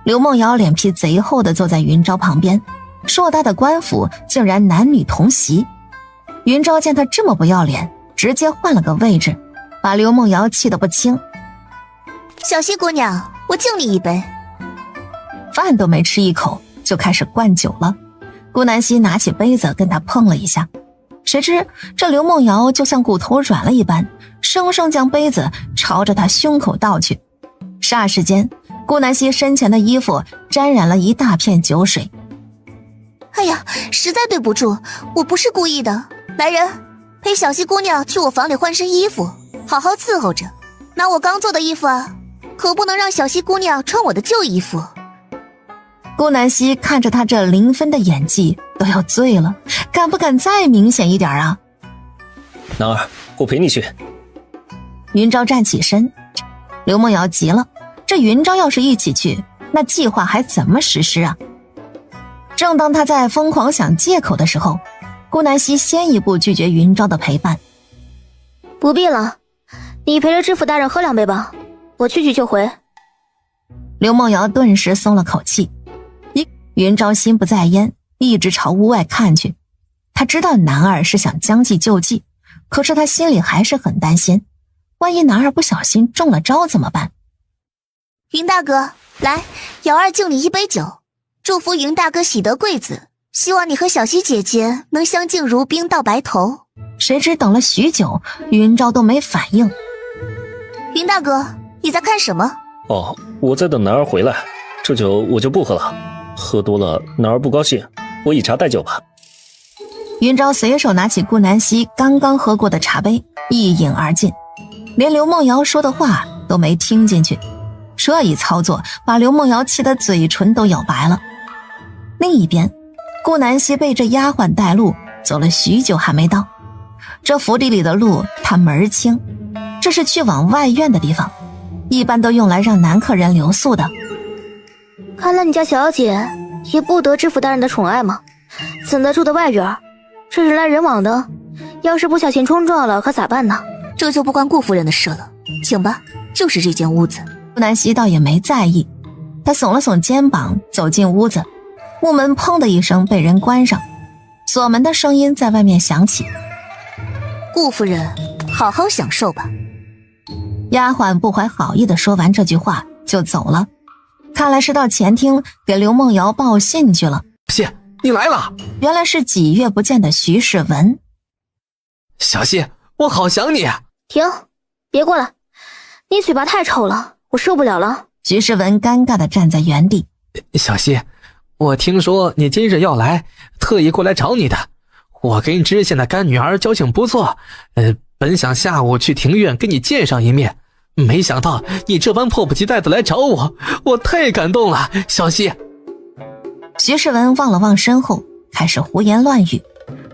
刘梦瑶脸皮贼厚地坐在云昭旁边，硕大的官府竟然男女同席。云昭见他这么不要脸，直接换了个位置，把刘梦瑶气得不轻。小西姑娘，我敬你一杯。饭都没吃一口就开始灌酒了。顾南希拿起杯子跟他碰了一下，谁知这刘梦瑶就像骨头软了一般，生生将杯子朝着他胸口倒去。霎时间，顾南希身前的衣服沾染了一大片酒水。哎呀，实在对不住，我不是故意的。来人，陪小希姑娘去我房里换身衣服，好好伺候着。拿我刚做的衣服啊，可不能让小希姑娘穿我的旧衣服。顾南希看着他这0分的演技都要醉了，敢不敢再明显一点啊？男儿，我陪你去。云昭站起身，刘梦瑶急了，这云昭要是一起去，那计划还怎么实施啊？正当他在疯狂想借口的时候，顾南希先一步拒绝云昭的陪伴。不必了，你陪着知府大人喝2杯吧，我去就回。刘梦瑶顿时松了口气。云昭心不在焉，一直朝屋外看去。他知道男儿是想将计就计，可是他心里还是很担心，万一男儿不小心中了招怎么办？云大哥，来，瑶儿敬你一杯酒，祝福云大哥喜得贵子，希望你和小希姐姐能相敬如宾到白头。谁知等了许久，云昭都没反应。云大哥，你在看什么？哦，我在等男儿回来，这酒我就不喝了，喝多了男儿不高兴，我以茶代酒吧。云昭随手拿起顾南希刚刚喝过的茶杯，一饮而尽，连刘梦瑶说的话都没听进去。这一操作把刘梦瑶气得嘴唇都咬白了。另一边，顾南希被这丫鬟带路，走了许久还没到。这府邸里的路他门儿清，这是去往外院的地方，一般都用来让男客人留宿的。看来你家小姐也不得知府大人的宠爱嘛，怎的住的外院？这人来人往的，要是不小心冲撞了可咋办呢？这就不关顾夫人的事了，请吧，就是这间屋子。顾南希倒也没在意，他耸了耸肩膀走进屋子，木门砰的一声被人关上，锁门的声音在外面响起。顾夫人，好好享受吧。丫鬟不怀好意地说完这句话就走了，看来是到前厅给刘梦瑶报信去了。谢，你来了。原来是几月不见的徐世文。小希，我好想你。停，别过来，你嘴巴太臭了，我受不了了。徐世文尴尬地站在原地。小希，我听说你今日要来，特意过来找你的。我跟知县的干女儿交情不错，本想下午去庭院跟你见上一面，没想到你这般迫不及待的来找我，我太感动了，小希。徐世文望了望身后，开始胡言乱语，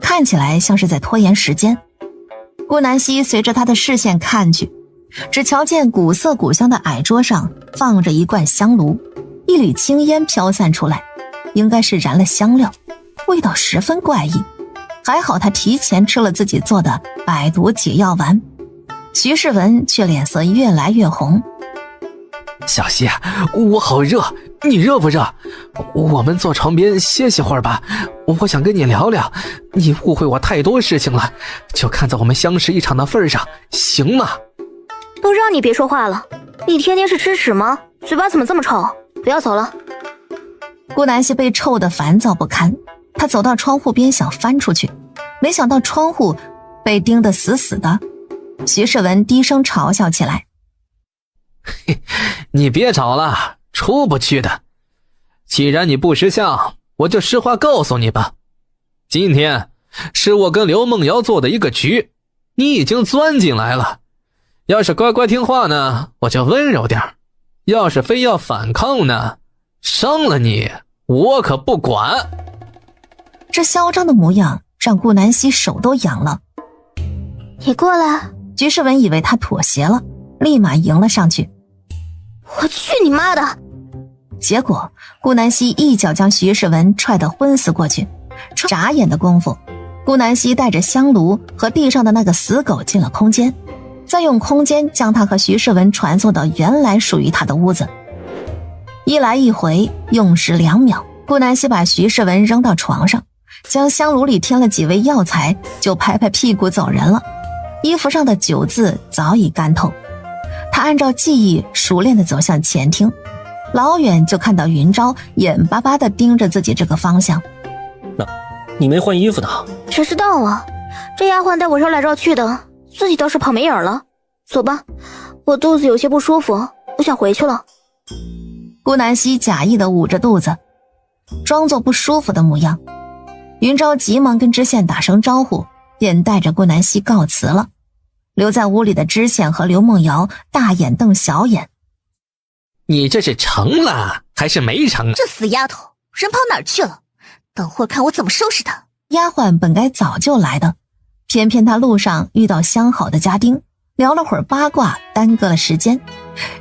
看起来像是在拖延时间。顾南希随着他的视线看去，只瞧见古色古香的矮桌上放着一罐香炉，一缕青烟飘散出来，应该是燃了香料，味道十分怪异。还好他提前吃了自己做的百毒解药丸。徐世文却脸色越来越红。小希，我好热，你热不热？我们坐床边歇息会儿吧，我想跟你聊聊。你误会我太多事情了，就看在我们相识一场的份上，行吗？都让你别说话了，你天天是吃屎吗？嘴巴怎么这么臭？不要走了。顾南希被臭得烦躁不堪，他走到窗户边想翻出去，没想到窗户被钉得死死的。徐世文低声嘲笑起来。你别吵了，出不去的。既然你不识相，我就实话告诉你吧。今天是我跟刘梦瑶做的一个局，你已经钻进来了。要是乖乖听话呢，我就温柔点；要是非要反抗呢，伤了你我可不管。这嚣张的模样让顾南希手都痒了。你过来。徐世文以为他妥协了，立马迎了上去。我去你妈的！结果顾南希一脚将徐世文踹得昏死过去。眨眼的功夫，顾南希带着香炉和地上的那个死狗进了空间，再用空间将他和徐世文传送到原来属于他的屋子。一来一回用时2秒，顾南希把徐世文扔到床上，将香炉里添了几味药材，就拍拍屁股走人了。衣服上的酒渍早已干透，他按照记忆熟练地走向前厅，老远就看到云昭眼巴巴地盯着自己这个方向。那，你没换衣服呢？谁知道啊，这丫鬟带我绕来绕去的，自己倒是跑没影了。走吧，我肚子有些不舒服，我想回去了。顾南希假意地捂着肚子，装作不舒服的模样。云昭急忙跟知县打声招呼，便带着顾南希告辞了。留在屋里的知县和刘梦瑶大眼瞪小眼。你这是成了还是没成？这死丫头人跑哪儿去了？等会儿看我怎么收拾她。丫鬟本该早就来的，偏偏她路上遇到相好的家丁，聊了会儿八卦，耽搁了时间。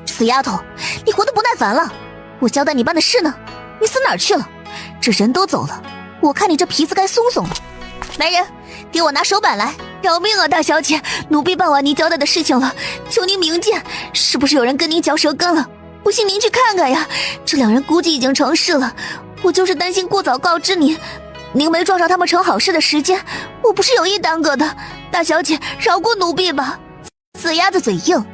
死丫头，你活得不耐烦了？我交代你办的事呢，你死哪儿去了？这人都走了，我看你这皮子该松松了。来人，给我拿手板来！饶命啊，大小姐，奴婢办完您交代的事情了，求您明鉴，是不是有人跟您嚼舌根了？不信您去看看呀，这两人估计已经成事了。我就是担心过早告知您，您没撞上他们成好事的时间，我不是有意耽搁的。大小姐，饶过奴婢吧。死鸭子嘴硬，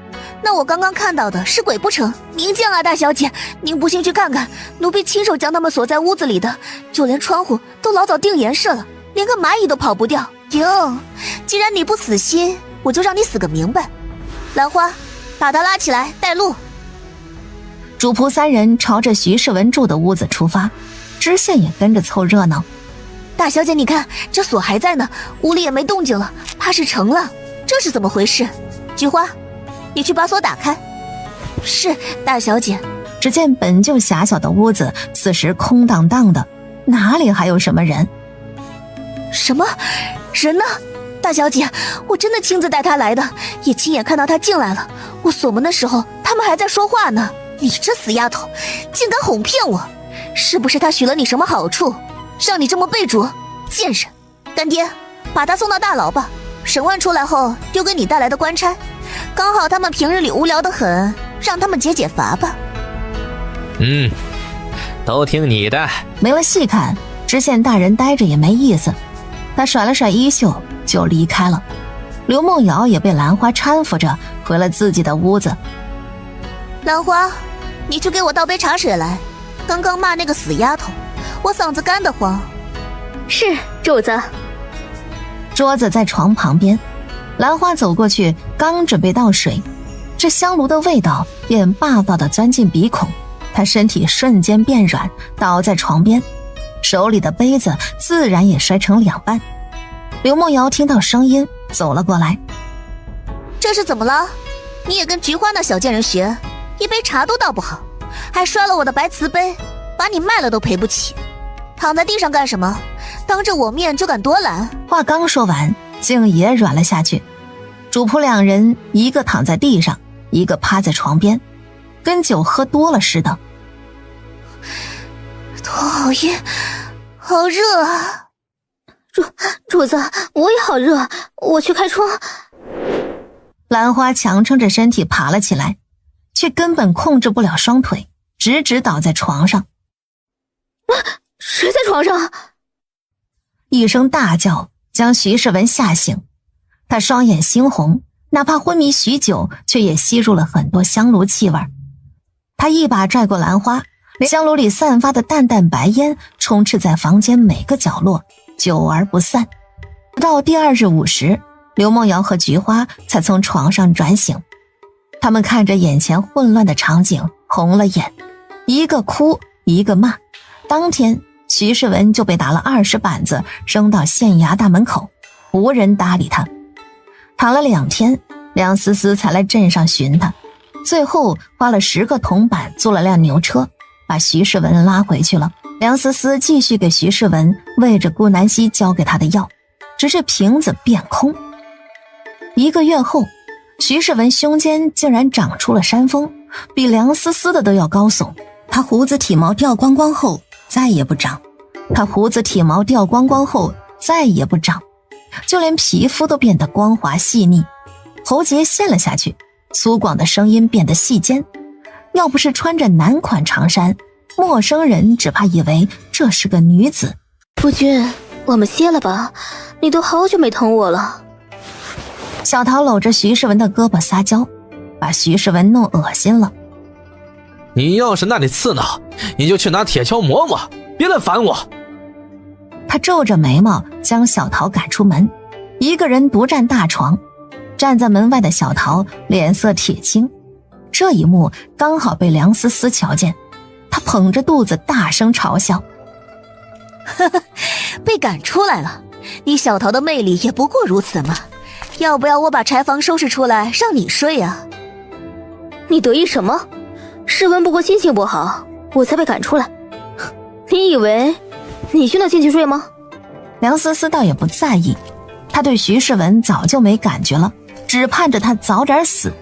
那我刚刚看到的是鬼不成？明鉴啊，大小姐，您不信去看看，奴婢亲手将他们锁在屋子里的，就连窗户都老早定颜色了，连个蚂蚁都跑不掉。行，既然你不死心，我就让你死个明白。兰花，把他拉起来带路。主仆三人朝着徐世文住的屋子出发，知县也跟着凑热闹。大小姐，你看这锁还在呢，屋里也没动静了，怕是成了，这是怎么回事？菊花，你去把锁打开。是，大小姐。只见本就狭小的屋子此时空荡荡的，哪里还有什么人？什么人呢？大小姐，我真的亲自带他来的，也亲眼看到他进来了。我锁门的时候，他们还在说话呢。你这死丫头，竟敢哄骗我！是不是他许了你什么好处，让你这么被捉？贱人！干爹，把他送到大牢吧。审问出来后，丢给你带来的官差。刚好他们平日里无聊得很，让他们解解乏吧。都听你的。没了细看，知县大人待着也没意思，他甩了甩衣袖就离开了。刘梦瑶也被兰花搀扶着回了自己的屋子。兰花，你去给我倒杯茶水来。刚刚骂那个死丫头，我嗓子干得慌。是，主子。桌子在床旁边，兰花走过去，刚准备倒水，这香炉的味道便霸道地钻进鼻孔，她身体瞬间变软，倒在床边，手里的杯子自然也摔成两半。刘梦瑶听到声音走了过来。这是怎么了？你也跟菊花那小贱人学，一杯茶都倒不好，还摔了我的白瓷杯，把你卖了都赔不起。躺在地上干什么？当着我面就敢多拦？话刚说完，竟也软了下去。主仆两人一个躺在地上，一个趴在床边，跟酒喝多了似的。头好晕，好热啊！主子，我也好热，我去开窗。兰花强撑着身体爬了起来，却根本控制不了双腿，直直倒在床上。谁在床上？一声大叫将徐世文吓醒，他双眼猩红，哪怕昏迷许久，却也吸入了很多香炉气味。他一把拽过兰花，香炉里散发的淡淡白烟充斥在房间每个角落，久而不散。到第二日午时，刘梦瑶和菊花才从床上转醒，他们看着眼前混乱的场景，红了眼，一个哭一个骂。当天徐世文就被打了20板子，扔到县衙大门口，无人搭理他。躺了2天，梁思思才来镇上寻他，最后花了10个铜板租了辆牛车，把徐世文拉回去了。梁思思继续给徐世文喂着顾南希交给他的药，直至瓶子变空。1个月后，徐世文胸间竟然长出了山峰，比梁思思的都要高耸。他胡子体毛掉光光后再也不长，就连皮肤都变得光滑细腻，喉结陷了下去，粗犷的声音变得细尖。要不是穿着男款长衫，陌生人只怕以为这是个女子。夫君，我们歇了吧，你都好久没疼我了。小桃搂着徐世文的胳膊撒娇，把徐世文弄恶心了。你要是那里刺挠，你就去拿铁锹磨磨，别来烦我。他皱着眉毛将小桃赶出门，一个人独占大床。站在门外的小桃脸色铁青，这一幕刚好被梁思思瞧见，她捧着肚子大声嘲笑：呵呵，被赶出来了，你小桃的魅力也不过如此嘛。要不要我把柴房收拾出来让你睡啊？你得意什么？世文不过心情不好，我才被赶出来。你以为你就能进去睡吗？梁思思倒也不在意，她对徐世文早就没感觉了，只盼着他早点死。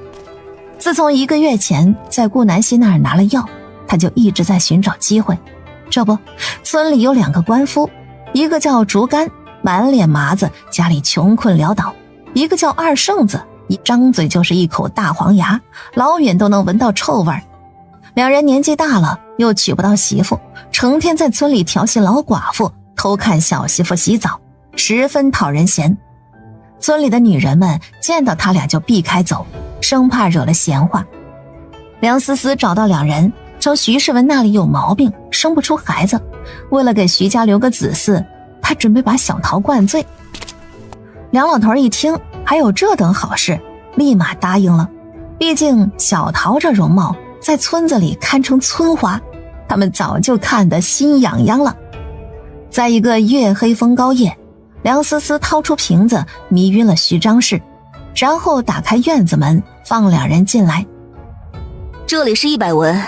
自从1个月前在顾南希那儿拿了药，他就一直在寻找机会。这不，村里有2个官夫，一个叫竹竿，满脸麻子，家里穷困潦倒；一个叫二圣子，一张嘴就是一口大黄牙，老远都能闻到臭味。2人年纪大了，又娶不到媳妇，成天在村里调戏老寡妇，偷看小媳妇洗澡，十分讨人嫌。村里的女人们见到他俩就避开走，生怕惹了闲话。梁思思找到2人，称徐世文那里有毛病，生不出孩子，为了给徐家留个子嗣，他准备把小桃灌醉。梁老头一听还有这等好事，立马答应了。毕竟小桃这容貌在村子里堪称村花，他们早就看得心痒痒了。在一个月黑风高夜，梁思思掏出瓶子迷晕了徐张氏，然后打开院子门放2人进来。这里是100文，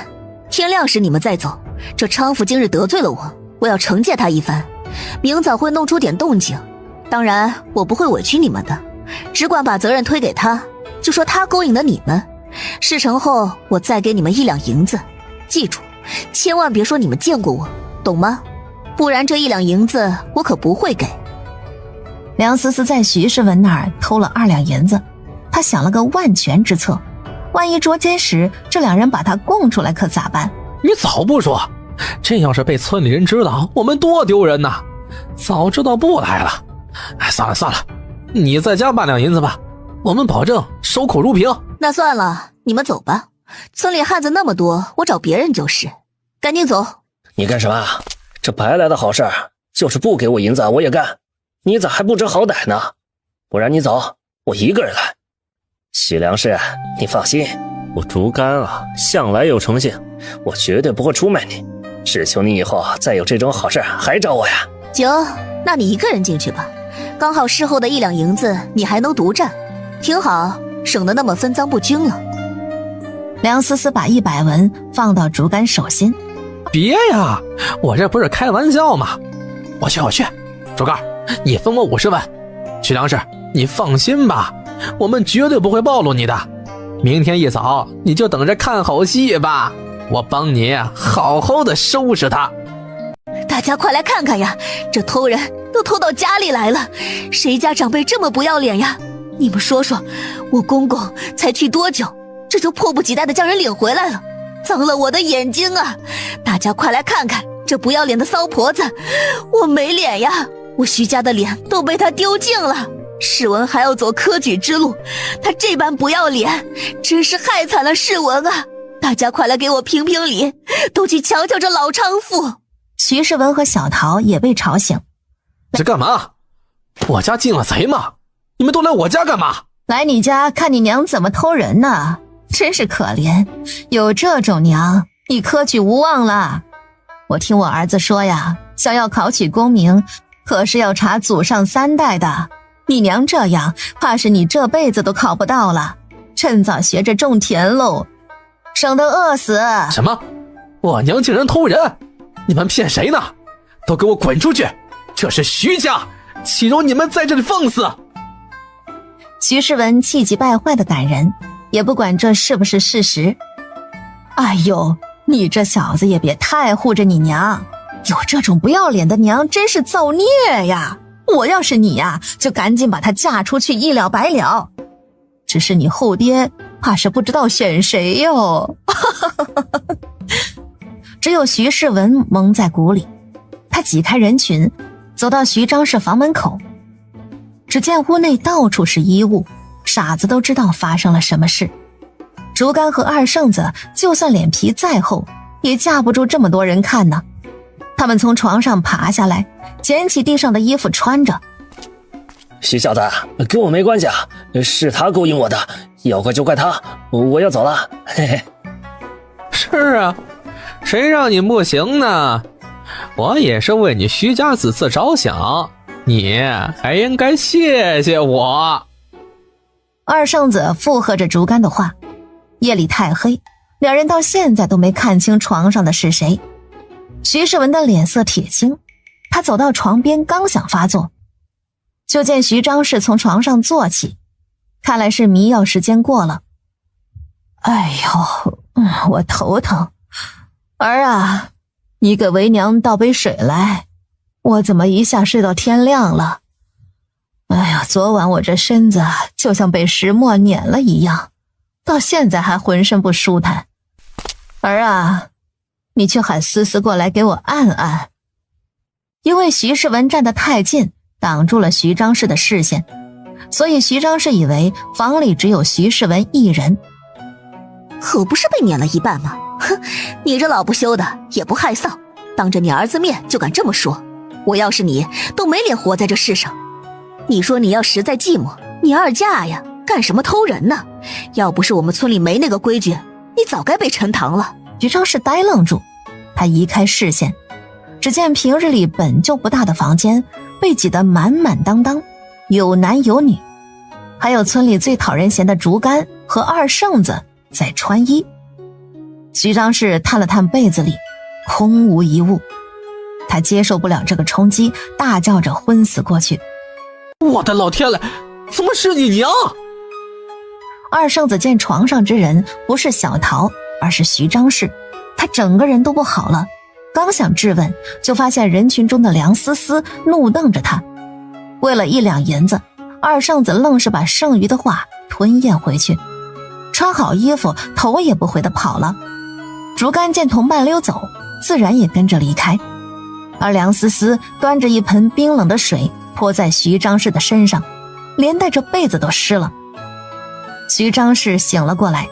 天亮时你们再走。这娼妇今日得罪了我，我要惩戒她一番，明早会弄出点动静。当然我不会委屈你们的，只管把责任推给她，就说她勾引了你们。事成后我再给你们1两银子，记住千万别说你们见过我，懂吗？不然这1两银子我可不会给。梁思思在徐世文那儿偷了2两银子，他想了个万全之策，万一捉奸时这2人把他供出来可咋办？你早不说，这要是被村里人知道，我们多丢人呐！早知道不来了。哎，算了，你再加8两银子吧，我们保证守口如瓶。那算了，你们走吧，村里汉子那么多，我找别人就是。赶紧走。你干什么？这白来的好事，就是不给我银子我也干。你咋还不知好歹呢？不然你走，我一个人来。许梁氏，你放心，我竹竿啊，向来有诚信，我绝对不会出卖你。只求你以后再有这种好事还找我呀。行，那你一个人进去吧，刚好事后的1两银子你还能独占，挺好，省得那么分赃不均了。梁思思把100文放到竹竿手心。别呀，我这不是开玩笑吗？我去，竹竿，你分我50万。许梁氏，你放心吧，我们绝对不会暴露你的。明天一早你就等着看好戏吧，我帮你好好的收拾他。大家快来看看呀，这偷人都偷到家里来了，谁家长辈这么不要脸呀？你们说说，我公公才去多久，这就迫不及待的将人领回来了，脏了我的眼睛啊！大家快来看看这不要脸的骚婆子，我没脸呀，我徐家的脸都被他丢尽了。世文还要走科举之路，他这般不要脸，真是害惨了世文啊！大家快来给我评评理，都去瞧瞧这老娼妇。徐世文和小桃也被吵醒。这干嘛？我家进了贼吗？你们都来我家干嘛？来你家看你娘怎么偷人呢，真是可怜，有这种娘你科举无望了。我听我儿子说呀，想要考取功名可是要查祖上3代的，你娘这样怕是你这辈子都考不到了，趁早学着种田喽，省得饿死。什么？我娘竟然偷人？你们骗谁呢？都给我滚出去！这是徐家，岂容你们在这里放肆！徐世文气急败坏的赶人，也不管这是不是事实。哎呦，你这小子也别太护着你娘，有这种不要脸的娘真是造孽呀！我要是你呀，就赶紧把她嫁出去，一了百了。只是你后爹怕是不知道选谁哟。只有徐世文蒙在鼓里，他挤开人群，走到徐张氏房门口。只见屋内到处是衣物，傻子都知道发生了什么事。竹竿和二圣子就算脸皮再厚，也架不住这么多人看呢。他们从床上爬下来，捡起地上的衣服穿着。徐小子，跟我没关系啊，是他勾引我的，要怪就怪他，我要走了，嘿嘿。是啊，谁让你不行呢？我也是为你徐家子嗣着想，你还应该谢谢我。二圣子附和着竹竿的话。夜里太黑，两人到现在都没看清床上的是谁。徐世文的脸色铁青，他走到床边刚想发作，就见徐张氏从床上坐起，看来是迷药时间过了。哎呦，我头疼。儿啊，你给为娘倒杯水来，我怎么一下睡到天亮了？哎呀，昨晚我这身子就像被石磨碾了一样，到现在还浑身不舒坦。儿啊，你去喊思思过来给我按按。因为徐世文站得太近，挡住了徐张氏的视线，所以徐张氏以为房里只有徐世文一人。可不是被撵了一半吗？哼，你这老不休的也不害臊，当着你儿子面就敢这么说，我要是你都没脸活在这世上。你说你要实在寂寞，你二嫁呀，干什么偷人呢？要不是我们村里没那个规矩，你早该被沉塘了。徐张氏呆愣住，他移开视线，只见平日里本就不大的房间被挤得满满当当，有男有女，还有村里最讨人嫌的竹竿和二圣子在穿衣。徐张氏探了探被子里，空无一物，他接受不了这个冲击，大叫着昏死过去。我的老天嘞，怎么是你娘？二圣子见床上之人不是小桃，而是徐张氏，他整个人都不好了，刚想质问，就发现人群中的梁思思怒瞪着他。为了1两银子，二圣子愣是把剩余的话吞咽回去，穿好衣服头也不回地跑了。竹竿见同伴溜走，自然也跟着离开，而梁思思端着一盆冰冷的水泼在徐张氏的身上，连带着被子都湿了。徐张氏醒了过来。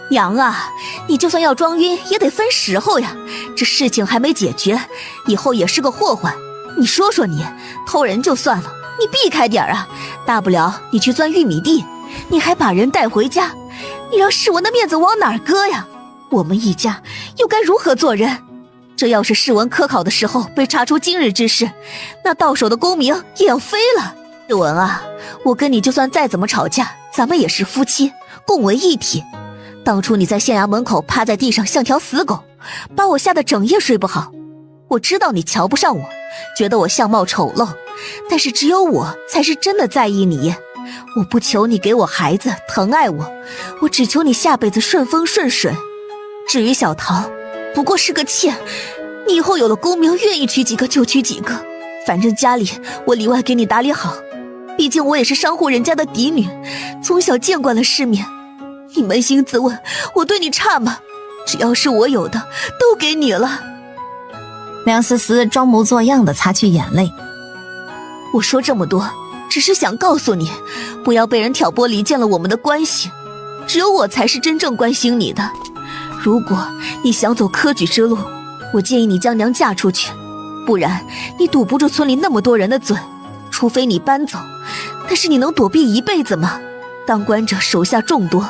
娘啊，你就算要装晕也得分时候呀，这事情还没解决，以后也是个祸患。你说说你，偷人就算了，你避开点啊，大不了你去钻玉米地，你还把人带回家，你让世文的面子往哪儿搁呀？我们一家又该如何做人？这要是世文科考的时候被查出今日之事，那到手的功名也要飞了。世文啊，我跟你就算再怎么吵架，咱们也是夫妻，共为一体。当初你在县衙门口趴在地上像条死狗，把我吓得整夜睡不好。我知道你瞧不上我，觉得我相貌丑陋，但是只有我才是真的在意你。我不求你给我孩子疼爱我，我只求你下辈子顺风顺水。至于小桃，不过是个妾，你以后有了功名，愿意娶几个就娶几个，反正家里我里外给你打理好。毕竟我也是商户人家的嫡女，从小见惯了世面。你扪心自问，我对你差吗？只要是我有的，都给你了。梁思思装模作样地擦去眼泪。我说这么多，只是想告诉你，不要被人挑拨离间了我们的关系。只有我才是真正关心你的。如果你想走科举之路，我建议你将娘嫁出去，不然你堵不住村里那么多人的嘴。除非你搬走，但是你能躲避一辈子吗？当官者手下众多，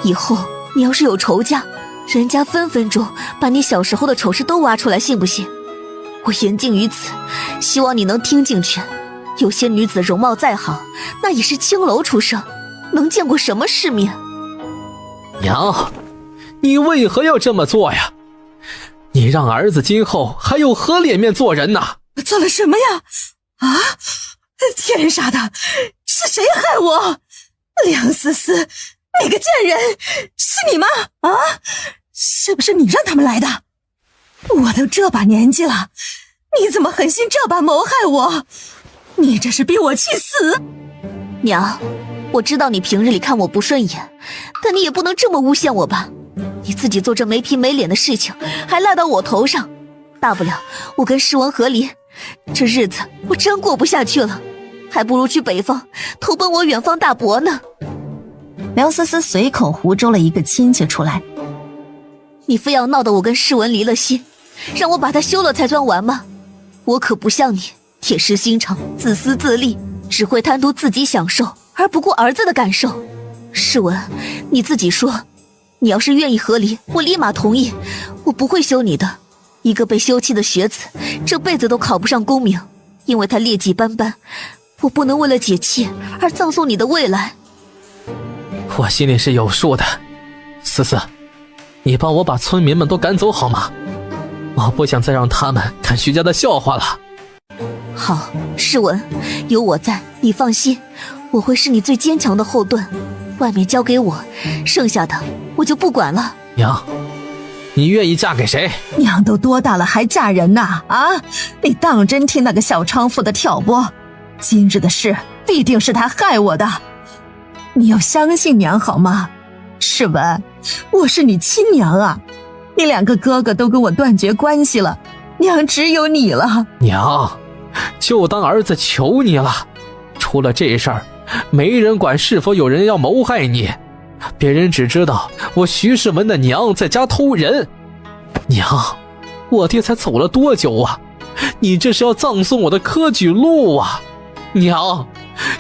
以后你要是有仇家，人家分分钟把你小时候的丑事都挖出来，信不信？我言尽于此，希望你能听进去。有些女子容貌再好，那也是青楼出生，能见过什么世面？娘，你为何要这么做呀？你让儿子今后还有何脸面做人呢？做了什么呀？啊！天杀的，是谁害我？梁思思，那个贱人，是你吗？啊，是不是你让他们来的？我都这把年纪了，你怎么狠心这般谋害我？你这是逼我去死！娘，我知道你平日里看我不顺眼，但你也不能这么诬陷我吧？你自己做这没皮没脸的事情，还赖到我头上，大不了我跟世文和离，这日子我真过不下去了，还不如去北方投奔我远方大伯呢。梁思思随口胡诌了一个亲戚出来。你非要闹得我跟世文离了心，让我把他休了才算完吗？我可不像你，铁石心肠，自私自利，只会贪图自己享受，而不顾儿子的感受。世文，你自己说，你要是愿意和离，我立马同意，我不会休你的。一个被休弃的学子，这辈子都考不上功名，因为他劣迹斑斑，我不能为了解气而葬送你的未来。我心里是有数的，思思，你帮我把村民们都赶走好吗？我不想再让他们看徐家的笑话了。好，世文，有我在，你放心，我会是你最坚强的后盾。外面交给我，剩下的我就不管了。娘，你愿意嫁给谁？娘都多大了还嫁人呐？啊，你当真听那个小娼妇的挑拨？今日的事必定是他害我的，你要相信娘好吗？世文，我是你亲娘啊，你2个哥哥都跟我断绝关系了，娘只有你了。娘，就当儿子求你了，出了这事儿，没人管是否有人要谋害你，别人只知道我徐世文的娘在家偷人。娘，我爹才走了多久啊？你这是要葬送我的科举路啊！娘，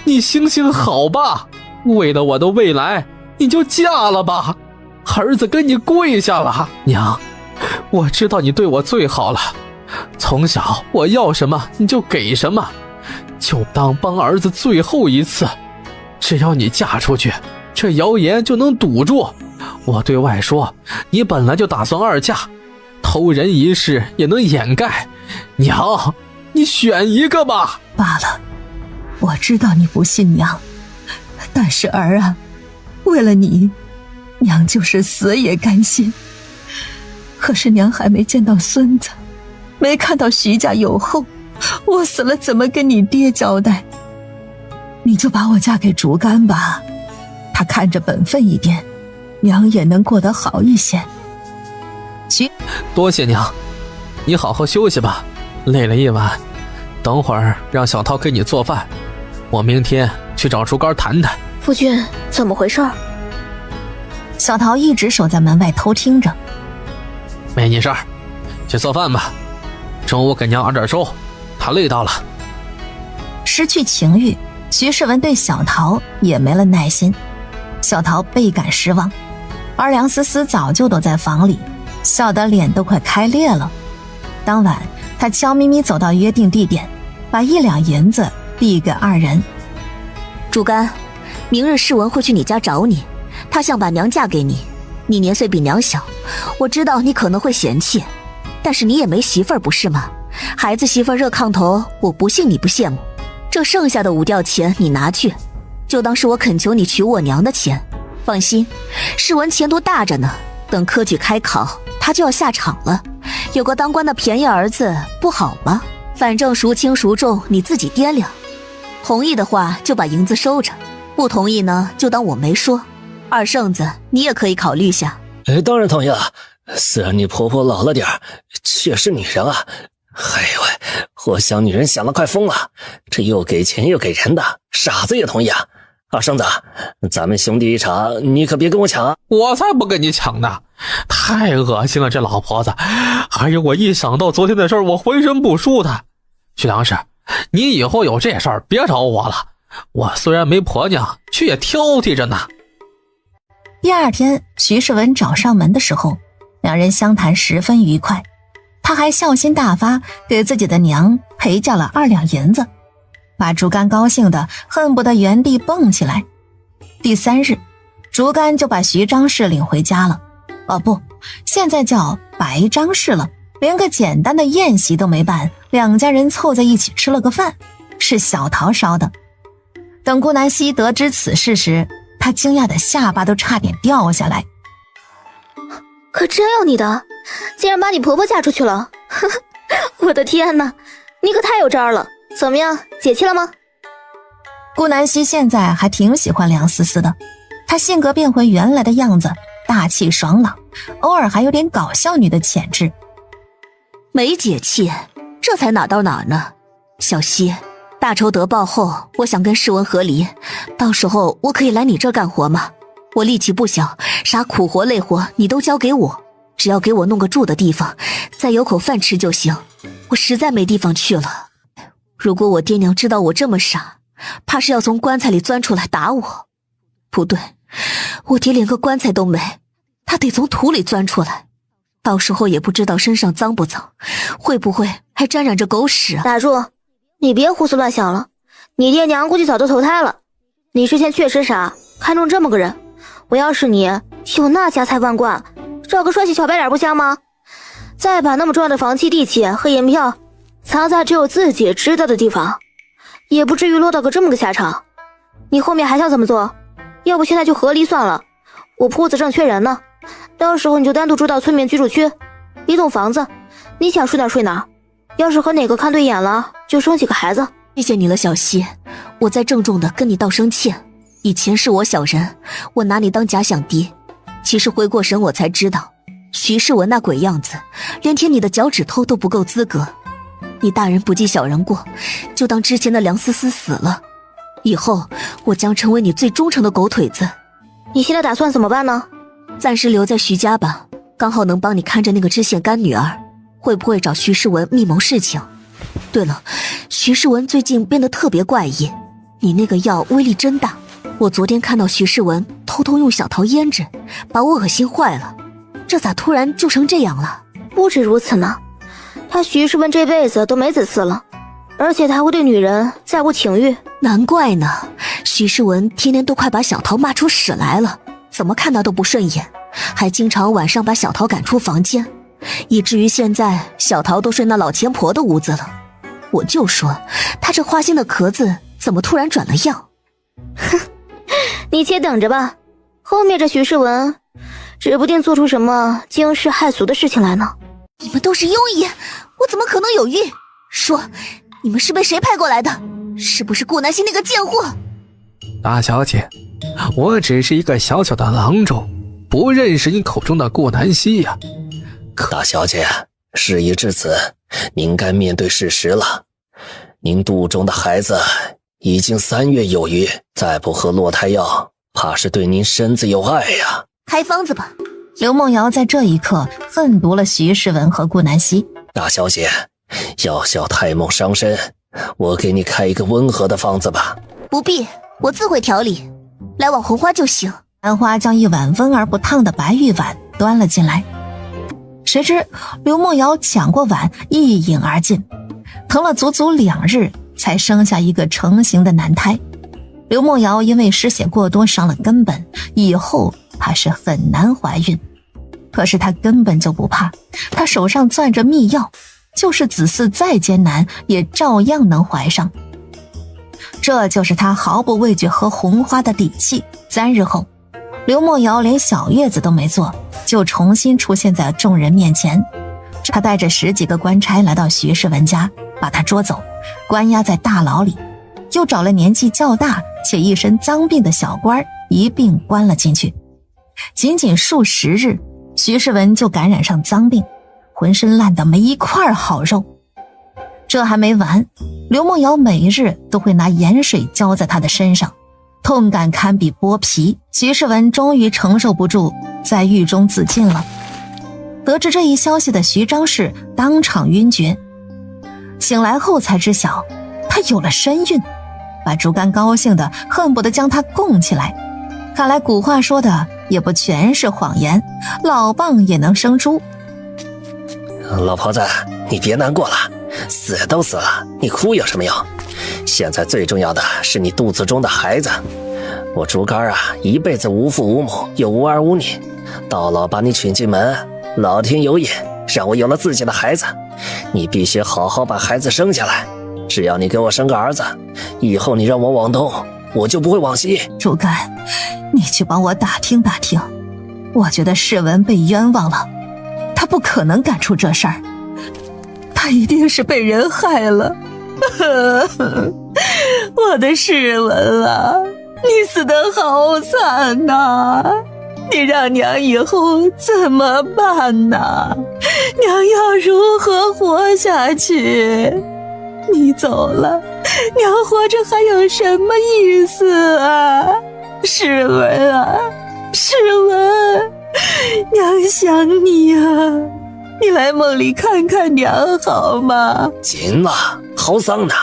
你行行好吧，为了我的未来，你就嫁了吧，儿子跟你跪下了。娘，我知道你对我最好了，从小我要什么你就给什么，就当帮儿子最后一次。只要你嫁出去，这谣言就能堵住。我对外说你本来就打算2嫁，偷人一事也能掩盖。娘，你选一个吧。罢了，我知道你不信娘，但是儿啊，为了你，娘就是死也甘心。可是娘还没见到孙子，没看到徐家有后，我死了怎么跟你爹交代？你就把我嫁给竹竿吧，他看着本分一点，娘也能过得好一些。多谢娘，你好好休息吧，累了一晚，等会儿让小涛给你做饭，我明天去找竹竿谈谈。夫君，怎么回事？小桃一直守在门外偷听着。没你事儿，去做饭吧，中午给娘熬点粥，她累到了。失去情欲，徐世文对小桃也没了耐心，小桃倍感失望，而梁思思早就躲在房里，笑得脸都快开裂了。当晚他悄咪咪走到约定地点，把1两银子递给2人。竹竿，明日世文会去你家找你，他想把娘嫁给你，你年岁比娘小，我知道你可能会嫌弃，但是你也没媳妇儿不是吗？孩子媳妇儿热炕头，我不信你不羡慕。这剩下的5吊钱你拿去，就当是我恳求你娶我娘的钱。放心，世文前途大着呢，等科举开考，他就要下场了，有个当官的便宜儿子不好吗？反正孰轻孰重你自己掂量。同意的话就把银子收着，不同意呢就当我没说。2剩子你也可以考虑下。当然同意了，虽然你婆婆老了点，却是女人啊。哎呦喂，我想女人想得快疯了，这又给钱又给人的，傻子也同意啊。2生子，咱们兄弟一场，你可别跟我抢啊！我才不跟你抢呢，太恶心了这老婆子。哎呦，我一想到昨天的事儿，我浑身不舒坦。徐良氏，你以后有这事儿别找我了，我虽然没婆娘，却也挑剔着呢。第2天，徐世文找上门的时候，2人相谈十分愉快，他还孝心大发，给自己的娘陪嫁了2两银子，把竹竿高兴的恨不得原地蹦起来。第3日，竹竿就把徐张氏领回家了。哦不，现在叫白张氏了，连个简单的宴席都没办，2家人凑在一起吃了个饭，是小桃烧的。等顾南希得知此事时，他惊讶的下巴都差点掉下来。可真有你的，竟然把你婆婆嫁出去了！呵呵，我的天哪，你可太有招了！怎么样，解气了吗？顾南希现在还挺喜欢梁思思的，她性格变回原来的样子，大气爽朗，偶尔还有点搞笑女的潜质。没解气，这才哪到哪呢？小希，大仇得报后，我想跟世文和离，到时候我可以来你这儿干活吗？我力气不小，啥苦活累活你都交给我，只要给我弄个住的地方，再有口饭吃就行。我实在没地方去了。如果我爹娘知道我这么傻，怕是要从棺材里钻出来打我。不对，我爹连个棺材都没，他得从土里钻出来，到时候也不知道身上脏不脏，会不会还沾染着狗屎啊。打住，你别胡思乱想了，你爹娘估计早就投胎了。你之前确实傻，看中这么个人，我要是你，有那家财万贯，找个帅气小白脸不香吗？再把那么重要的房契地契和银票藏在只有自己知道的地方，也不至于落到这么个下场。你后面还想怎么做？要不现在就和离算了，我铺子正缺人呢，到时候你就单独住到村民居住区，一栋房子，你想睡哪睡哪，要是和哪个看对眼了，就生几个孩子。谢谢你了，小溪，我再郑重的跟你道声歉。以前是我小人，我拿你当假想敌。其实回过神我才知道，徐世文那鬼样子，连舔你的脚趾头都不够资格。你大人不计小人过，就当之前的梁思思死了。以后我将成为你最忠诚的狗腿子。你现在打算怎么办呢？暂时留在徐家吧，刚好能帮你看着那个知县干女儿。会不会找徐世文密谋事情？对了，徐世文最近变得特别怪异，你那个药威力真大。我昨天看到徐世文偷偷用小桃腌制，把我恶心坏了。这咋突然就成这样了？不止如此呢，他徐世文这辈子都没子嗣了，而且他还会对女人再无情欲。难怪呢，徐世文天天都快把小桃骂出屎来了，怎么看他都不顺眼，还经常晚上把小桃赶出房间，以至于现在小桃都睡那老钱婆的屋子了。我就说他这花心的壳子怎么突然转了样。哼，你且等着吧，后面这徐世文指不定做出什么惊世骇俗的事情来呢。你们都是庸医，我怎么可能有孕？说，你们是被谁派过来的？是不是顾南希那个贱货？大小姐，我只是一个小小的郎中，不认识你口中的顾南希呀。大小姐，事已至此，您该面对事实了。您肚中的孩子已经3月有余，再不喝落胎药，怕是对您身子有碍呀。开方子吧。刘梦瑶在这一刻恨毒了徐世文和顾南希。大小姐，药效太猛伤身，我给你开一个温和的方子吧。不必，我自会调理，来碗红花就行。兰花将一碗温而不烫的白玉碗端了进来，谁知刘梦瑶抢过碗一饮而尽，疼了足足2日才生下一个成型的男胎。刘梦瑶因为失血过多伤了根本，以后怕是很难怀孕。可是她根本就不怕，她手上攥着秘药，就是子嗣再艰难也照样能怀上。这就是她毫不畏惧喝红花的底气。3日后，刘梦瑶连小月子都没做，就重新出现在众人面前。她带着10几个官差来到徐世文家，把他捉走，关押在大牢里，又找了年纪较大且一身脏病的小官一并关了进去。仅仅数10日，徐世文就感染上脏病，浑身烂得没一块好肉。这还没完，刘梦瑶每日都会拿盐水浇在他的身上，痛感堪比剥皮。徐世文终于承受不住，在狱中自尽了。得知这一消息的徐张氏当场晕厥，醒来后才知晓他有了身孕，把竹竿高兴的恨不得将他供起来。看来古话说的也不全是谎言，老蚌也能生珠。老婆子，你别难过了，死都死了，你哭有什么用？现在最重要的是你肚子中的孩子。我竹竿一辈子无父无母，又无儿无女，到老把你娶进门，老天有眼，让我有了自己的孩子。你必须好好把孩子生下来，只要你给我生个儿子，以后你让我往东，我就不会往西。竹竿，你去帮我打听打听，我觉得世文被冤枉了，他不可能干出这事儿，他一定是被人害了。我的世文啊，你死得好惨呐！你让娘以后怎么办呢？娘要如何活下去？你走了，娘活着还有什么意思啊？世文啊，世文，娘想你啊，你来梦里看看娘好吗？行了，好丧呢，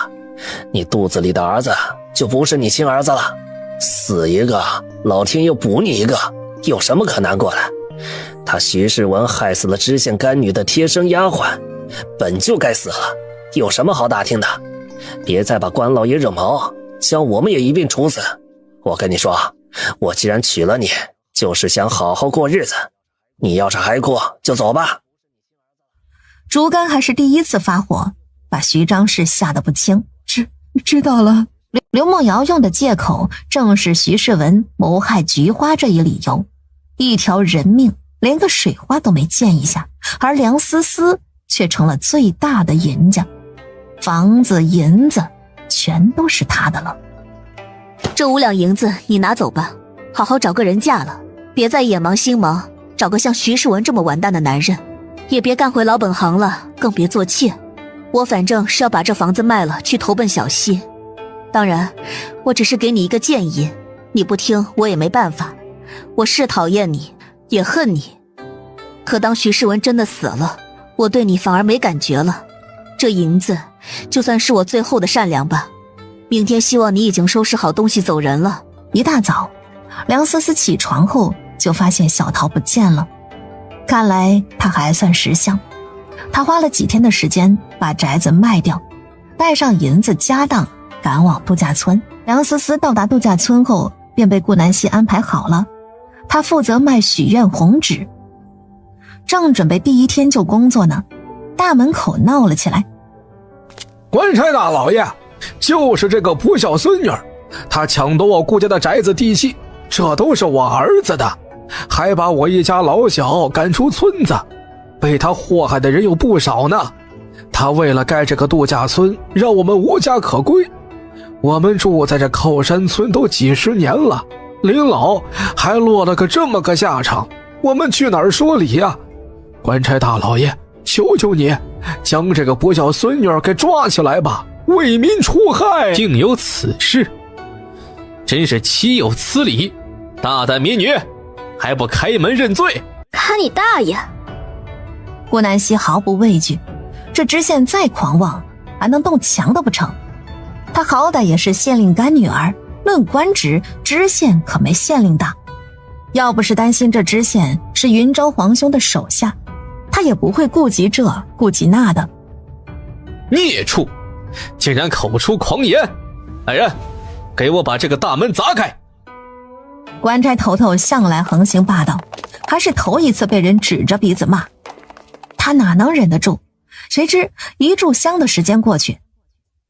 你肚子里的儿子就不是你亲儿子了，死一个老天又补你一个，有什么可难过的？他徐世文害死了知县干女的贴身丫鬟，本就该死了，有什么好打听的？别再把关老爷惹毛，将我们也一并处死。我跟你说，我既然娶了你，就是想好好过日子，你要是还哭就走吧。竹竿还是第一次发火，把徐张氏吓得不轻。知道了。刘梦瑶用的借口正是徐世文谋害菊花这一理由，一条人命连个水花都没见一下，而梁思思却成了最大的赢家，房子银子全都是他的了。这5两银子你拿走吧，好好找个人嫁了，别再眼盲心盲，找个像徐世文这么完蛋的男人，也别干回老本行了，更别做妾。我反正是要把这房子卖了去投奔小溪，当然我只是给你一个建议，你不听我也没办法。我是讨厌你也恨你，可当徐世文真的死了，我对你反而没感觉了。这银子就算是我最后的善良吧，明天希望你已经收拾好东西走人了。一大早，梁思思起床后就发现小桃不见了，看来她还算识相。她花了几天的时间把宅子卖掉，带上银子家当赶往度假村。梁思思到达度假村后便被顾南希安排好了，她负责卖许愿红纸。正准备第一天就工作呢，大门口闹了起来。官差大老爷，就是这个不孝孙女，她抢夺我顾家的宅子地契，这都是我儿子的，还把我一家老小赶出村子，被她祸害的人有不少呢。她为了盖这个度假村，让我们无家可归，我们住在这靠山村都几十年了，临老还落了个这么个下场，我们去哪儿说理呀？官差大老爷，求求你将这个不孝孙女给抓起来吧，为民除害。竟有此事，真是岂有此理！大胆民女，还不开门认罪？看你大爷！顾南希毫不畏惧，这知县再狂妄还能动墙都不成？他好歹也是县令干女儿，论官职知县可没县令大。要不是担心这知县是云州皇兄的手下，他也不会顾及这顾及那的。孽畜，竟然口出狂言！来人，给我把这个大门砸开！官差头头向来横行霸道，还是头一次被人指着鼻子骂，他哪能忍得住？谁知一炷香的时间过去，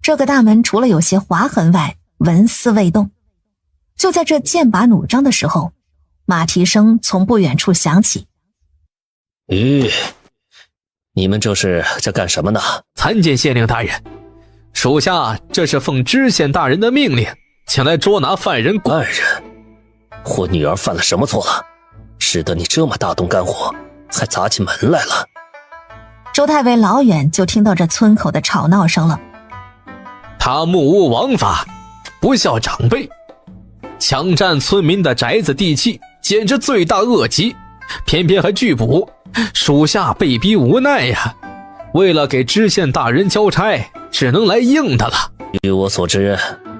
这个大门除了有些划痕外，纹丝未动。就在这剑拔弩张的时候，马蹄声从不远处响起。你们这是在干什么呢？参见县令大人，属下这是奉知县大人的命令，前来捉拿犯人。犯人？我女儿犯了什么错了，使得你这么大动肝火，还砸起门来了？周太尉老远就听到这村口的吵闹声了。他目无王法，不孝长辈，抢占村民的宅子地契，简直罪大恶极，偏偏还拒捕，属下被逼无奈呀。为了给知县大人交差，只能来硬的了。据我所知，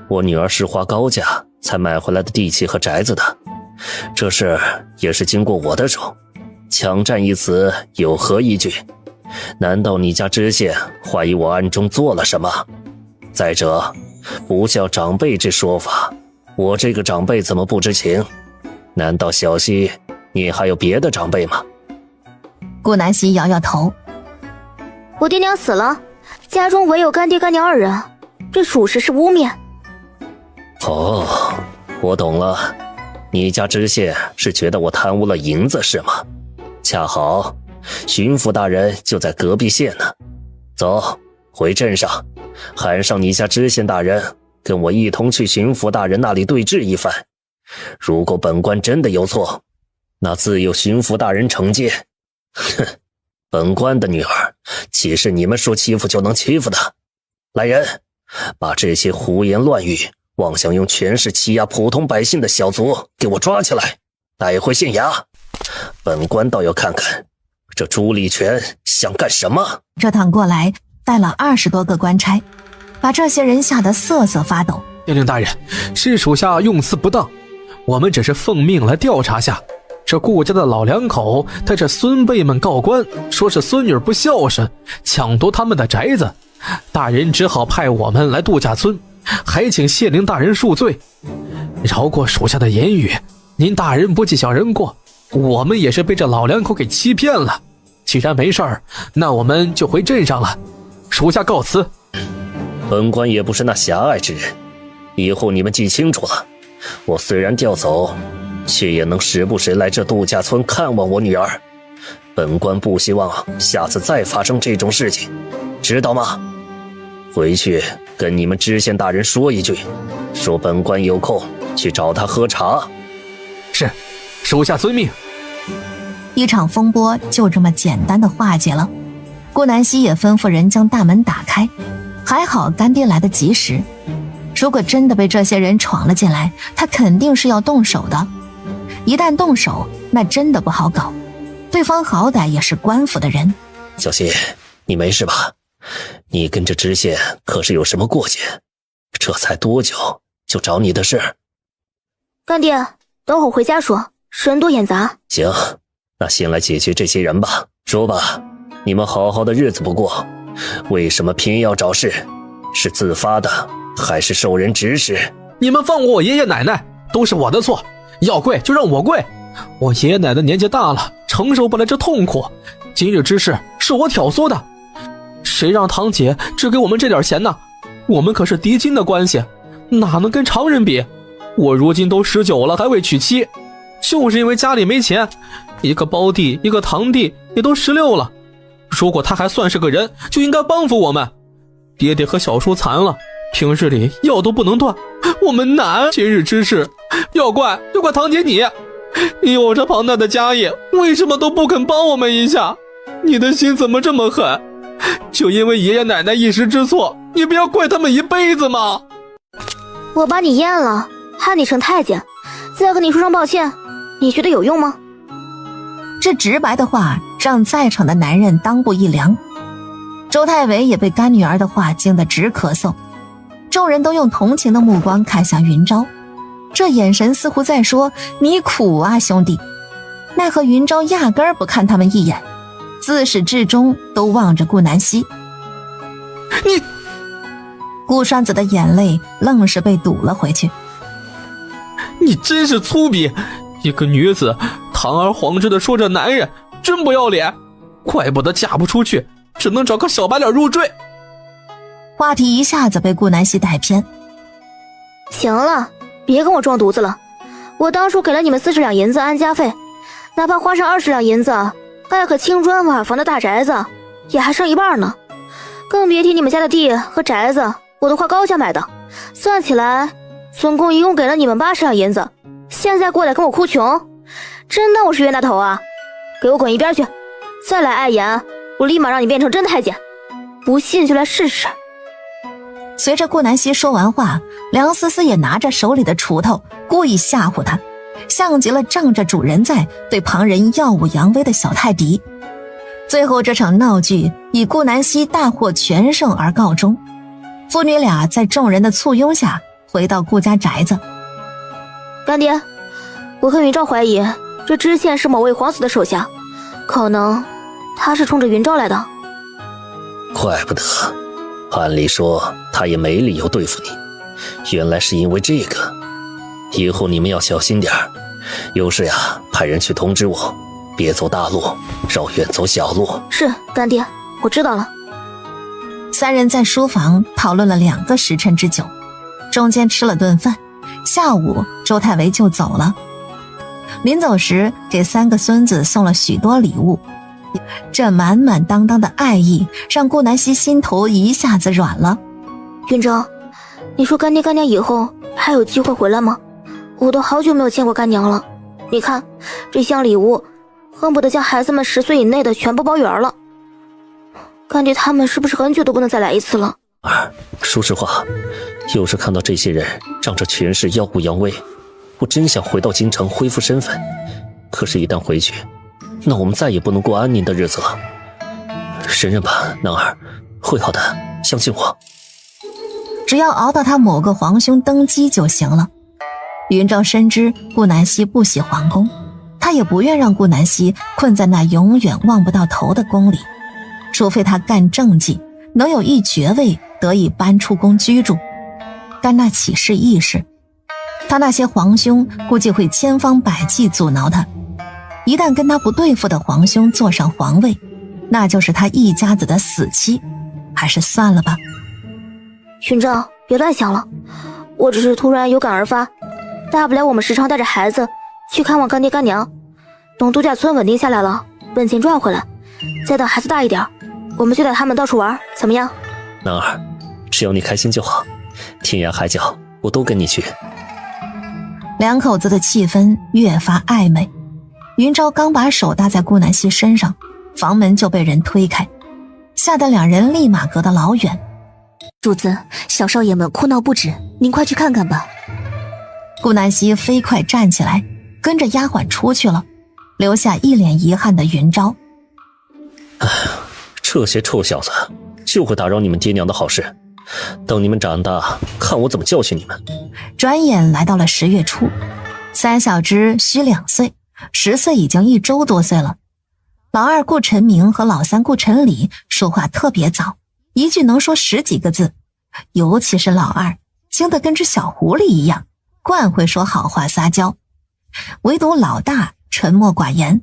我女儿是花高价才买回来的地契和宅子的，这事也是经过我的手，抢占一词有何依据？难道你家知县怀疑我暗中做了什么？再者，不孝长辈之说法，我这个长辈怎么不知情？难道小溪你还有别的长辈吗？顾南希摇摇头，我爹娘死了，家中唯有干爹干娘2人，这属实是污蔑。哦，我懂了，你家知县是觉得我贪污了银子是吗？恰好巡抚大人就在隔壁县呢，走，回镇上喊上你家知县大人，跟我一同去巡抚大人那里对质一番。如果本官真的有错，那自有巡抚大人惩戒。哼，本官的女儿岂是你们说欺负就能欺负的？来人，把这些胡言乱语妄想用权势欺压普通百姓的小卒给我抓起来！带回县衙。本官倒要看看这朱立全想干什么。这趟过来带了20多个官差，把这些人吓得瑟瑟发抖。县令大人，是属下用词不当，我们只是奉命来调查下。这顾家的老两口带着孙辈们告官，说是孙女不孝顺，抢夺他们的宅子，大人只好派我们来度假村，还请县令大人恕罪，饶过属下的言语。您大人不计小人过，我们也是被这老两口给欺骗了。既然没事儿，那我们就回镇上了。属下告辞。本官也不是那狭隘之人，以后你们记清楚了。我虽然调走，却也能时不时来这度假村看望我女儿。本官不希望下次再发生这种事情，知道吗？回去跟你们知县大人说一句，说本官有空去找他喝茶。是，属下遵命。一场风波就这么简单的化解了。顾南希也吩咐人将大门打开，还好干爹来得及时。如果真的被这些人闯了进来，他肯定是要动手的。一旦动手，那真的不好搞。对方好歹也是官府的人。小希，你没事吧？你跟着知县可是有什么过节？这才多久就找你的事？干爹，等会儿回家说，人多眼杂。行，那先来解决这些人吧。说吧，你们好好的日子不过，为什么偏要找事？是自发的还是受人指使？你们放过我爷爷奶奶，都是我的错，要跪就让我跪。我爷爷奶奶年纪大了，承受不来这痛苦，今日之事是我挑唆的。谁让堂姐只给我们这点钱呢？我们可是嫡亲的关系，哪能跟常人比？我如今都19了，还未娶妻，就是因为家里没钱。一个胞弟，一个堂弟也都16了，如果他还算是个人，就应该帮扶我们。爹爹和小叔残了，平日里药都不能断，我们难。今日之事，要怪堂姐你有着庞大的家业，为什么都不肯帮我们一下？你的心怎么这么狠？就因为爷爷奶奶一时之错，你不要怪他们一辈子吗？我把你阉了，判你成太监，再跟你说声抱歉，你觉得有用吗？这直白的话让在场的男人裆部一凉。周太伟也被干女儿的话惊得直咳嗽，众人都用同情的目光看向云昭，这眼神似乎在说你苦啊兄弟。奈何云昭压根儿不看他们一眼，自始至终都望着顾南希。你，顾栓子的眼泪愣是被堵了回去。你真是粗鄙，一个女子堂而皇之的说着男人，真不要脸，怪不得嫁不出去，只能找个小白脸入赘。话题一下子被顾南希带偏。行了，别跟我装犊子了，我当初给了你们40两银子安家费，哪怕花上20两银子盖个青砖瓦房的大宅子，也还剩一半呢。更别提你们家的地和宅子，我都花高价买的，算起来总共一共给了你们80两银子，现在过来跟我哭穷，真当我是冤大头啊？给我滚一边去！再来碍眼，我立马让你变成真太监，不信就来试试。随着顾南希说完话，梁思思也拿着手里的锄头故意吓唬他，像极了仗着主人在对旁人耀武扬威的小泰迪。最后这场闹剧以顾南希大获全胜而告终，父女俩在众人的簇拥下回到顾家宅子。干爹，我和云昭怀疑这知县是某位皇子的手下，可能他是冲着云昭来的。怪不得，按理说他也没理由对付你，原来是因为这个。以后你们要小心点儿，有事呀派人去通知我，别走大路，绕远走小路。是，干爹，我知道了。三人在书房讨论了2个时辰之久，中间吃了顿饭，下午周太维就走了。临走时给3个孙子送了许多礼物，这满满当当的爱意让顾南希心头一下子软了。云昭，你说干爹干娘以后还有机会回来吗？我都好久没有见过干娘了，你看这箱礼物恨不得将孩子们10岁以内的全部包圆了。干爹他们是不是很久都不能再来一次了？儿，说实话，有时看到这些人仗着权势耀武扬威，我真想回到京城恢复身份，可是，一旦回去，那我们再也不能过安宁的日子了。忍忍吧，男儿，会好的，相信我。只要熬到他某个皇兄登基就行了。云昭深知顾南溪不喜皇宫，他也不愿让顾南溪困在那永远望不到头的宫里，除非他干政绩，能有一爵位得以搬出宫居住。但那岂是易事？他那些皇兄估计会千方百计阻挠他，一旦跟他不对付的皇兄坐上皇位，那就是他一家子的死期。还是算了吧。云昭，别乱想了，我只是突然有感而发，大不了我们时常带着孩子去看望干爹干娘，等度假村稳定下来了，本钱赚回来，再等孩子大一点，我们就带他们到处玩，怎么样？男儿，只要你开心就好，天涯海角我都跟你去。两口子的气氛越发暧昧。云昭刚把手搭在顾南溪身上，房门就被人推开，吓得两人立马隔得老远。主子，小少爷们哭闹不止，您快去看看吧。顾南溪飞快站起来，跟着丫鬟出去了，留下一脸遗憾的云昭。哎，这些臭小子就会打扰你们爹娘的好事，等你们长大，看我怎么教训你们。转眼来到了10月初，三小只虚2岁，10岁已经1周多岁了。老二顾晨明和老三顾晨礼说话特别早，一句能说10几个字，尤其是老二，精得跟只小狐狸一样，惯会说好话撒娇。唯独老大沉默寡言，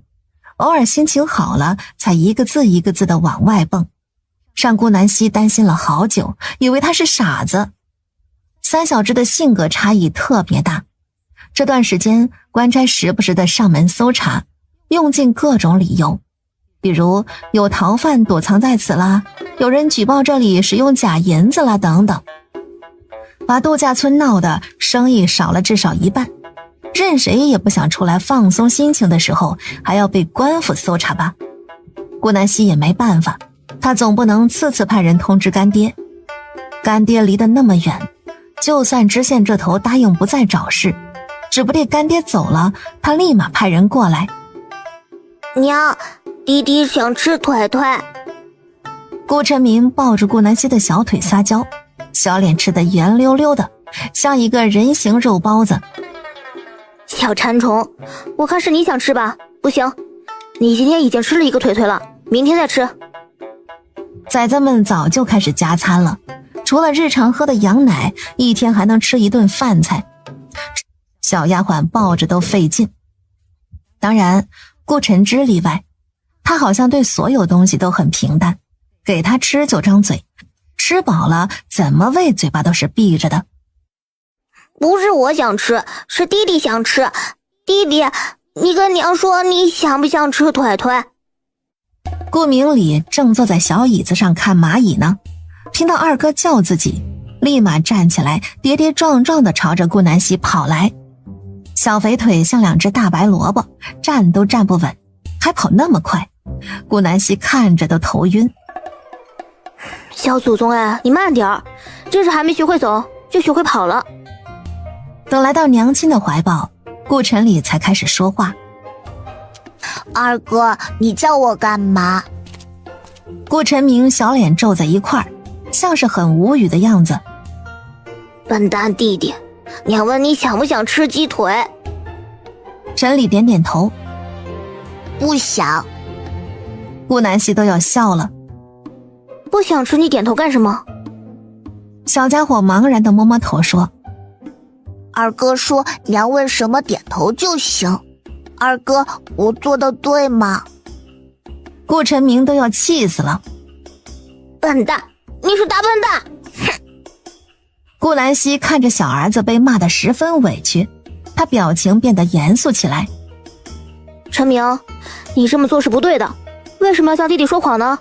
偶尔心情好了才一个字一个字的往外蹦，让顾南溪担心了好久，以为他是傻子。三小只的性格差异特别大，这段时间官差时不时的上门搜查，用尽各种理由，比如有逃犯躲藏在此啦，有人举报这里使用假银子啦等等，把度假村闹得生意少了至少1半。任谁也不想出来放松心情的时候还要被官府搜查吧。顾南溪也没办法，他总不能次次派人通知干爹，干爹离得那么远，就算知县这头答应不再找事，指不定干爹走了，他立马派人过来。娘，弟弟想吃腿腿。顾晨明抱住顾南溪的小腿撒娇，小脸吃得圆溜溜的，像一个人形肉包子。小馋虫，我看是你想吃吧？不行，你今天已经吃了1个腿腿了，明天再吃。崽子们早就开始加餐了，除了日常喝的羊奶，一天还能吃1顿饭菜，小丫鬟抱着都费劲。当然顾晨之例外，他好像对所有东西都很平淡，给他吃就张嘴，吃饱了怎么喂嘴巴都是闭着的。不是我想吃，是弟弟想吃。弟弟，你跟娘说你想不想吃腿腿？顾明礼正坐在小椅子上看蚂蚁呢，听到二哥叫自己，立马站起来，跌跌撞撞地朝着顾南溪跑来。小肥腿像2只大白萝卜，站都站不稳，还跑那么快，顾南溪看着都头晕。小祖宗哎，你慢点儿，这是还没学会走就学会跑了。等来到娘亲的怀抱，顾晨礼才开始说话。二哥，你叫我干嘛？顾晨明小脸皱在一块儿，像是很无语的样子。笨蛋弟弟，娘问你想不想吃鸡腿？晨礼点点头。不想。顾南溪都要笑了。不想吃你点头干什么？小家伙茫然地摸摸头说，二哥说娘问什么点头就行。二哥，我做的对吗？顾晨明都要气死了。笨蛋，你是大笨蛋！哼！顾南溪看着小儿子被骂得十分委屈，他表情变得严肃起来。陈明，你这么做是不对的，为什么要向弟弟说谎呢？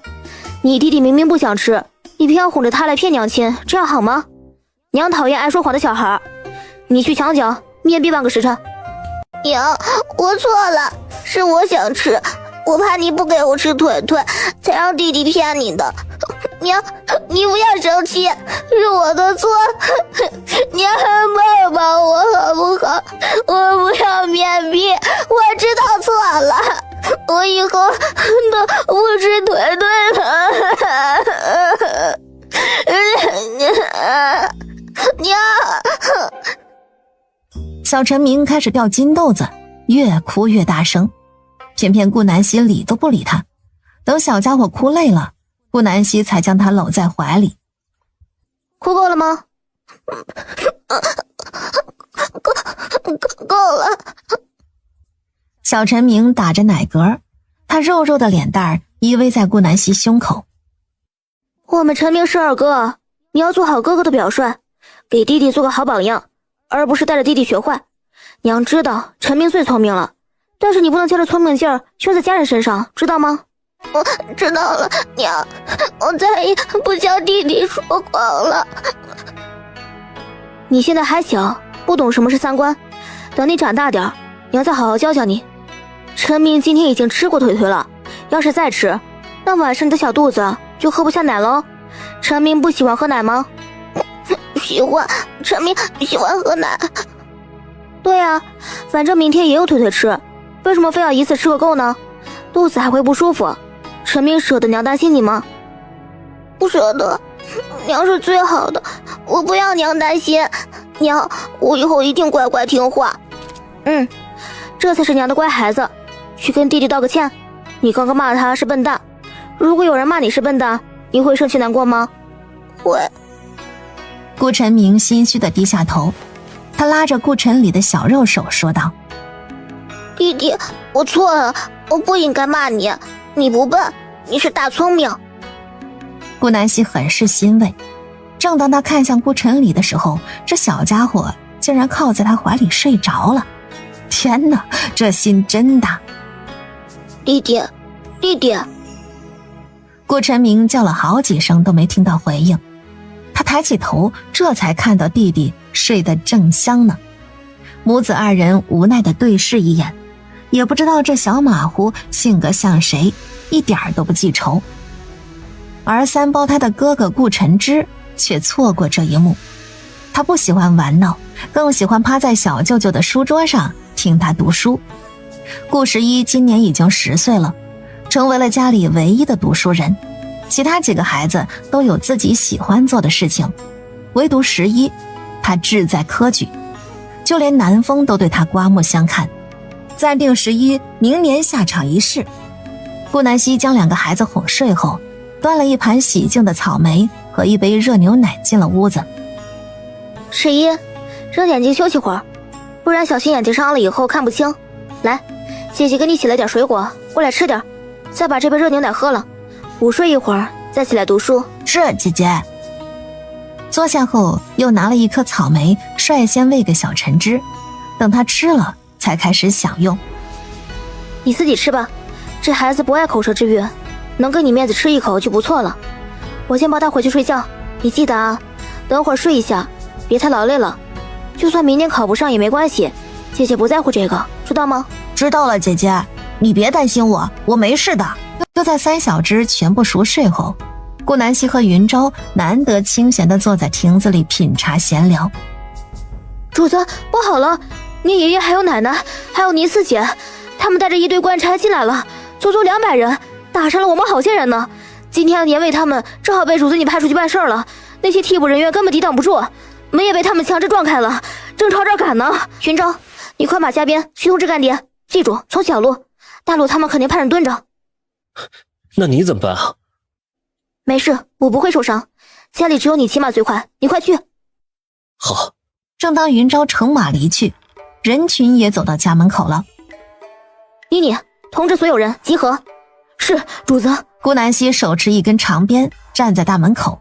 你弟弟明明不想吃，你偏要哄着他来骗娘亲，这样好吗？娘讨厌爱说谎的小孩，你去墙角面壁半个时辰。娘，我错了，是我想吃，我怕你不给我吃腿腿，才让弟弟骗你的。娘，你不要生气，是我的错，娘抱抱我好不好？我不要面壁，我知道错了，我以后都不吃腿腿了。娘！小陈明开始掉金豆子，越哭越大声，偏偏顾南希理都不理他。等小家伙哭累了，顾南希才将他搂在怀里。哭够了吗？够了。小陈明打着奶嗝，他肉肉的脸蛋儿依偎在顾南希胸口。我们陈明是二哥，你要做好哥哥的表率，给弟弟做个好榜样，而不是带着弟弟学坏。娘知道陈明最聪明了，但是你不能将这聪明劲儿用在家人身上，知道吗？我知道了，娘，我再也不向弟弟说谎了。你现在还小，不懂什么是三观，等你长大点，娘再好好教教你。陈明今天已经吃过腿腿了，要是再吃，那晚上你的小肚子就喝不下奶喽。陈明不喜欢喝奶吗？喜欢，陈明喜欢喝奶。对啊，反正明天也有腿腿吃，为什么非要一次吃个够呢？肚子还会不舒服。陈明舍得娘担心你吗？不舍得，娘是最好的，我不要娘担心。娘，我以后一定乖乖听话。这才是娘的乖孩子。去跟弟弟道个歉，你刚刚骂他是笨蛋。如果有人骂你是笨蛋，你会生气难过吗？会。顾晨明心虚地低下头，他拉着顾晨礼的小肉手说道：弟弟，我错了，我不应该骂你，你不笨，你是大聪明。顾南希很是欣慰，正当他看向顾晨礼的时候，这小家伙竟然靠在他怀里睡着了。天哪，这心真大。弟弟，弟弟。顾晨明叫了好几声都没听到回应，他抬起头，这才看到弟弟睡得正香呢。母子二人无奈地对视一眼，也不知道这小马虎性格像谁，一点都不记仇。而三胞胎的哥哥顾晨之却错过这一幕，他不喜欢玩闹，更喜欢趴在小舅舅的书桌上听他读书。顾十一今年已经10岁了，成为了家里唯一的读书人，其他几个孩子都有自己喜欢做的事情，唯独11，他志在科举，就连南风都对他刮目相看，暂定11明年下场一试。顾南希将2个孩子哄睡后，端了一盘洗净的草莓和一杯热牛奶进了屋子。11，睁眼睛休息会儿，不然小心眼睛伤了以后看不清。来，姐姐给你洗了点水果，过来吃点，再把这杯热牛奶喝了，午睡一会儿再起来读书。是，姐姐。坐下后又拿了一颗草莓率先喂给小陈之，等他吃了才开始享用。你自己吃吧，这孩子不爱口舌之欲，能给你面子吃一口就不错了。我先抱他回去睡觉，你记得啊，等会儿睡一下，别太劳累了。就算明年考不上也没关系，姐姐不在乎这个，知道吗？知道了，姐姐，你别担心我，我没事的。就在3小只全部熟睡后，顾南希和云昭难得清闲地坐在亭子里品茶闲聊。主子，不好了，你爷爷还有奶奶，还有倪四姐，他们带着一队官差进来了，足足200人，打伤了我们好些人呢。今天年尾他们正好被主子你派出去办事了，那些替补人员根本抵挡不住，门也被他们强制撞开了，正朝这儿赶呢。云昭，你快马加鞭去通知干爹，记住从小路，大路他们肯定派人蹲着。那你怎么办啊？没事，我不会受伤，家里只有你骑马最快，你快去。好。正当云昭乘马离去，人群也走到家门口了。妮妮，通知所有人集合。是，主子。顾南希手持一根长鞭站在大门口。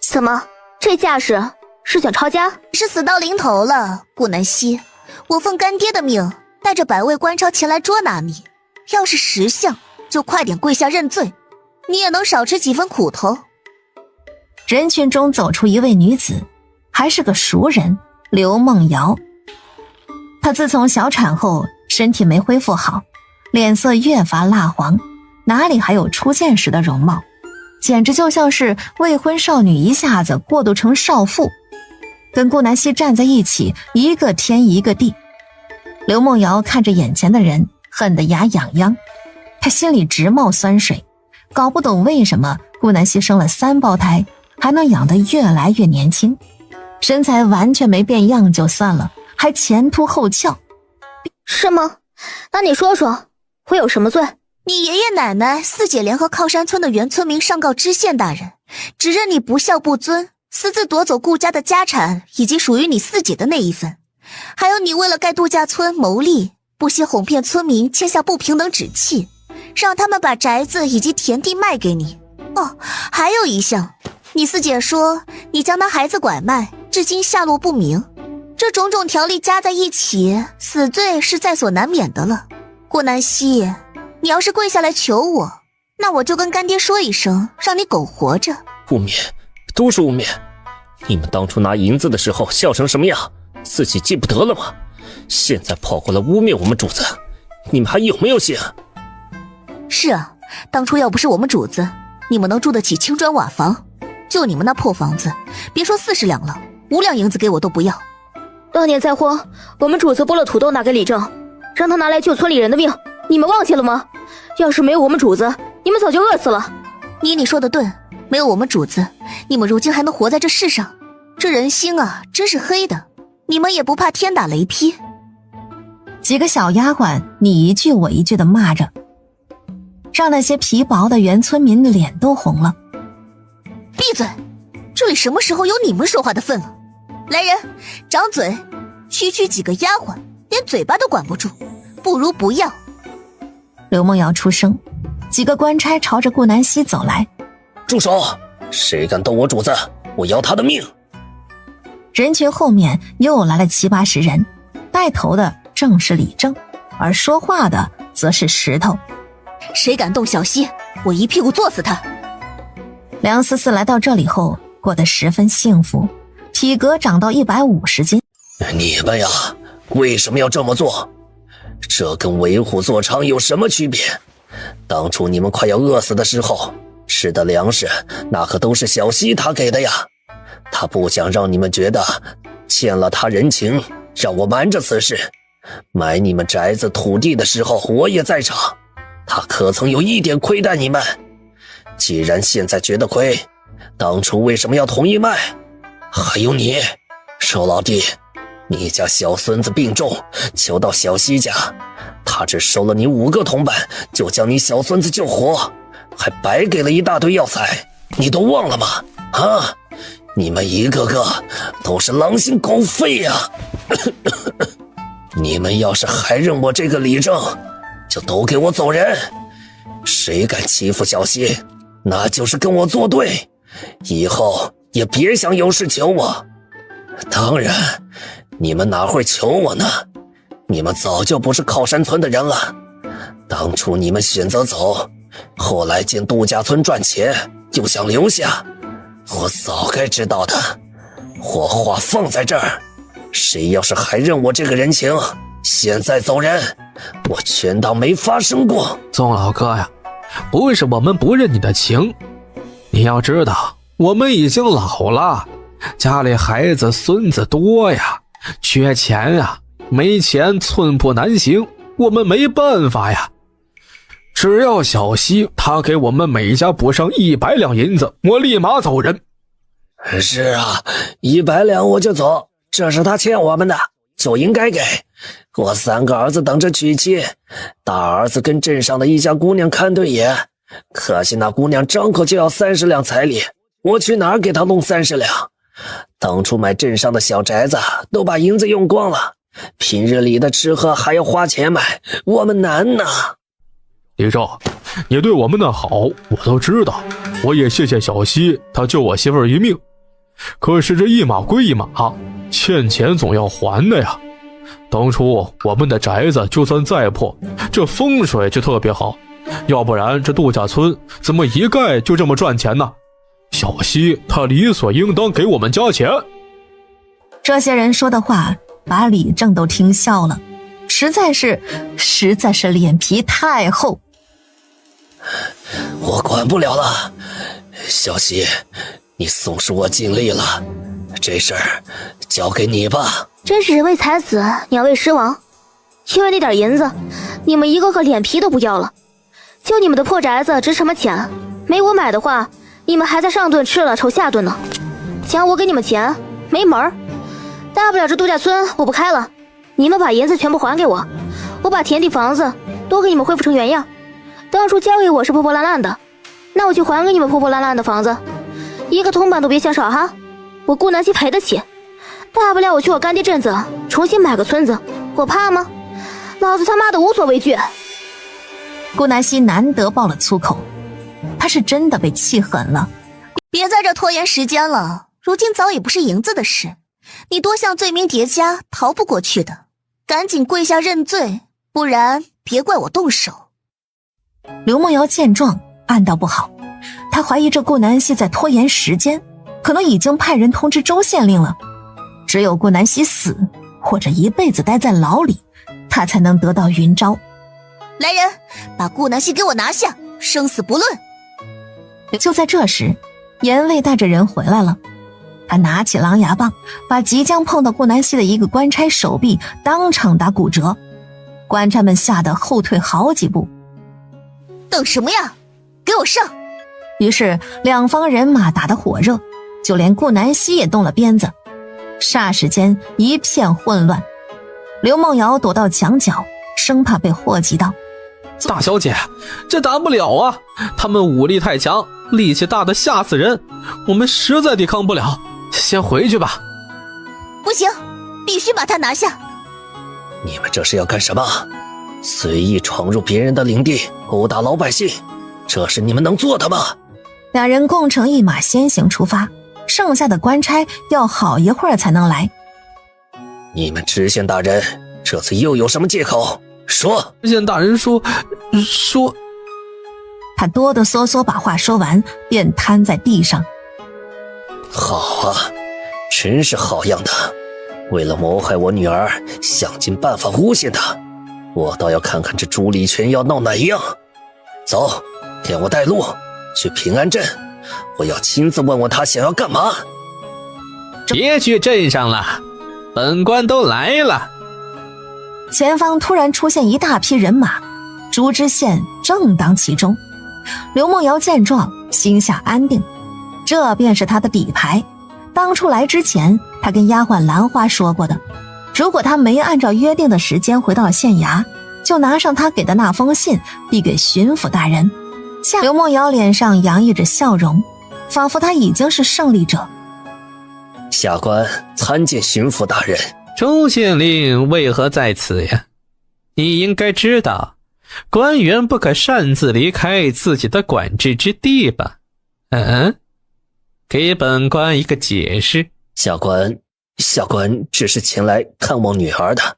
怎么，这架势是想抄家？是死到临头了，顾南希，我奉干爹的命，带着100位官超前来捉拿你。要是识相，就快点跪下认罪，你也能少吃几分苦头。人群中走出一位女子，还是个熟人，刘梦瑶。她自从小产后身体没恢复好，脸色越发蜡黄，哪里还有初见时的容貌，简直就像是未婚少女一下子过渡成少妇。跟顾南希站在一起，一个天一个地，刘梦瑶看着眼前的人，恨得牙痒痒，她心里直冒酸水，搞不懂为什么顾南希生了3胞胎还能养得越来越年轻，身材完全没变样就算了，还前凸后翘。是吗？那你说说，我有什么罪？你爷爷奶奶、四姐联合靠山村的原村民上告知县大人，指认你不孝不尊，私自夺走顾家的家产以及属于你四姐的那一份，还有你为了盖度假村牟利，不惜哄骗村民签下不平等纸契，让他们把宅子以及田地卖给你。哦，还有一项，你四姐说你将她孩子拐卖，至今下落不明。这种种条例加在一起，死罪是在所难免的了。顾南希，你要是跪下来求我，那我就跟干爹说一声，让你苟活着。污蔑，都是污蔑！你们当初拿银子的时候笑成什么样，自己记不得了吗？现在跑过来污蔑我们主子，你们还有没有心？是啊，当初要不是我们主子，你们能住得起青砖瓦房？就你们那破房子，别说40两了，5两银子给我都不要。当年灾荒，我们主子拨了土豆拿给李正，让他拿来救村里人的命，你们忘记了吗？要是没有我们主子，你们早就饿死了。你说的对，没有我们主子，你们如今还能活在这世上？这人心啊，真是黑的。你们也不怕天打雷劈？几个小丫鬟你一句我一句的骂着，让那些皮薄的原村民的脸都红了。闭嘴！这里什么时候有你们说话的份了？来人，掌嘴！区区几个丫鬟，连嘴巴都管不住，不如不要。刘梦瑶出声，几个官差朝着顾南希走来。住手！谁敢动我主子，我要他的命！人群后面又来了7、80人，带头的正是李正，而说话的则是石头。谁敢动小希，我一屁股坐死他！梁思思来到这里后，过得十分幸福，体格长到150斤。你们呀，为什么要这么做？这跟为虎作伥有什么区别？当初你们快要饿死的时候，吃的粮食那可都是小希他给的呀。他不想让你们觉得欠了他人情，让我瞒着此事。买你们宅子土地的时候我也在场，他可曾有一点亏待你们？既然现在觉得亏，当初为什么要同意卖？还有你，瘦老弟，你家小孙子病重，求到小希家，他只收了你5个铜板，就将你小孙子救活，还白给了一大堆药材，你都忘了吗？啊！你们一个个都是狼心狗肺呀！你们要是还认我这个李正，就都给我走人！谁敢欺负小希，那就是跟我作对，以后也别想有事求我。当然，你们哪会求我呢？你们早就不是靠山村的人了。当初你们选择走，后来见度假村赚钱，又想留下，我早该知道的。我话放在这儿，谁要是还认我这个人情，现在走人，我全当没发生过。宗老哥呀，不是我们不认你的情，你要知道我们已经老了，家里孩子孙子多呀，缺钱呀，没钱寸步难行，我们没办法呀。只要小希他给我们每家补上100两银子，我立马走人。是啊，100两我就走，这是他欠我们的，就应该给。我3个儿子等着娶妻，大儿子跟镇上的一家姑娘看对眼，可惜那姑娘张口就要30两彩礼，我去哪儿给她弄30两？当初买镇上的小宅子都把银子用光了，平日里的吃喝还要花钱买，我们难呐。李正，你对我们的好我都知道，我也谢谢小希他救我媳妇儿一命，可是这一码归一码，欠钱总要还的呀。当初我们的宅子就算再破，这风水就特别好，要不然这度假村怎么一盖就这么赚钱呢？小希他理所应当给我们加钱。这些人说的话把李正都听笑了，实在是脸皮太厚。我管不了了，小希，你送是我尽力了，这事儿交给你吧。真是人为财死，鸟为食亡。因为那点银子，你们一个个脸皮都不要了。就你们的破宅子值什么钱？没我买的话，你们还在上顿吃了愁下顿呢。想我给你们钱，没门儿。大不了这度假村我不开了，你们把银子全部还给我，我把田地房子都给你们恢复成原样。当初交给我是破破烂烂的，那我就还给你们破破烂烂的房子，一个铜板都别嫌少哈。我顾南希赔得起，大不了我去我干爹镇子重新买个村子，我怕吗？老子他妈的无所畏惧。顾南希难得爆了粗口，他是真的被气狠了。别在这拖延时间了，如今早已不是银子的事，你多项罪名叠加，逃不过去的。赶紧跪下认罪，不然别怪我动手。刘梦瑶见状暗道不好，他怀疑这顾南希在拖延时间，可能已经派人通知州县令了。只有顾南希死，或者一辈子待在牢里，他才能得到云昭。来人，把顾南希给我拿下，生死不论。就在这时，严卫带着人回来了。他拿起狼牙棒，把即将碰到顾南希的一个官差手臂当场打骨折，官差们吓得后退好几步。等什么呀，给我上！于是两方人马打得火热，就连顾南希也动了鞭子。霎时间一片混乱，刘梦瑶躲到墙角，生怕被祸及到。大小姐，这打不了啊，他们武力太强，力气大的吓死人，我们实在抵抗不了，先回去吧。不行，必须把他拿下。你们这是要干什么？随意闯入别人的领地，殴打老百姓，这是你们能做的吗？两人共乘一马先行出发，剩下的官差要好一会儿才能来。你们知县大人这次又有什么借口？说。知县大人说他哆哆嗦嗦把话说完，便瘫在地上。好啊，真是好样的，为了谋害我女儿，想尽办法诬陷她，我倒要看看这朱礼全要闹哪样。走，给我带路去平安镇，我要亲自问问他想要干嘛。别去镇上了，本官都来了。前方突然出现一大批人马，朱知县正当其中。刘梦瑶见状，心下安定，这便是他的底牌。当初来之前，他跟丫鬟兰花说过的，如果他没按照约定的时间回到县衙，就拿上他给的那封信递给巡抚大人。刘梦瑶脸上洋溢着笑容，仿佛他已经是胜利者。下官参见巡抚大人。周县令为何在此呀？你应该知道，官员不可擅自离开自己的管制之地吧？给本官一个解释。下官只是前来看望女儿的。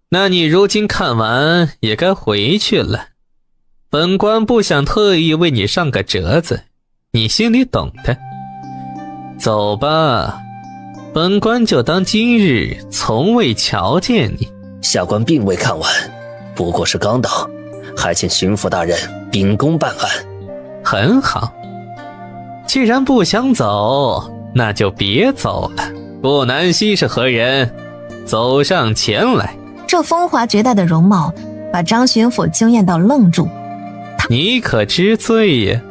那你如今看完也该回去了。本官不想特意为你上个折子，你心里懂的。走吧，本官就当今日从未瞧见你。下官并未看完，不过是刚到，还请巡抚大人秉公办案。很好，既然不想走，那就别走了。顾南希是何人？走上前来。这风华绝代的容貌把张巡抚惊艳到愣住。你可知罪呀？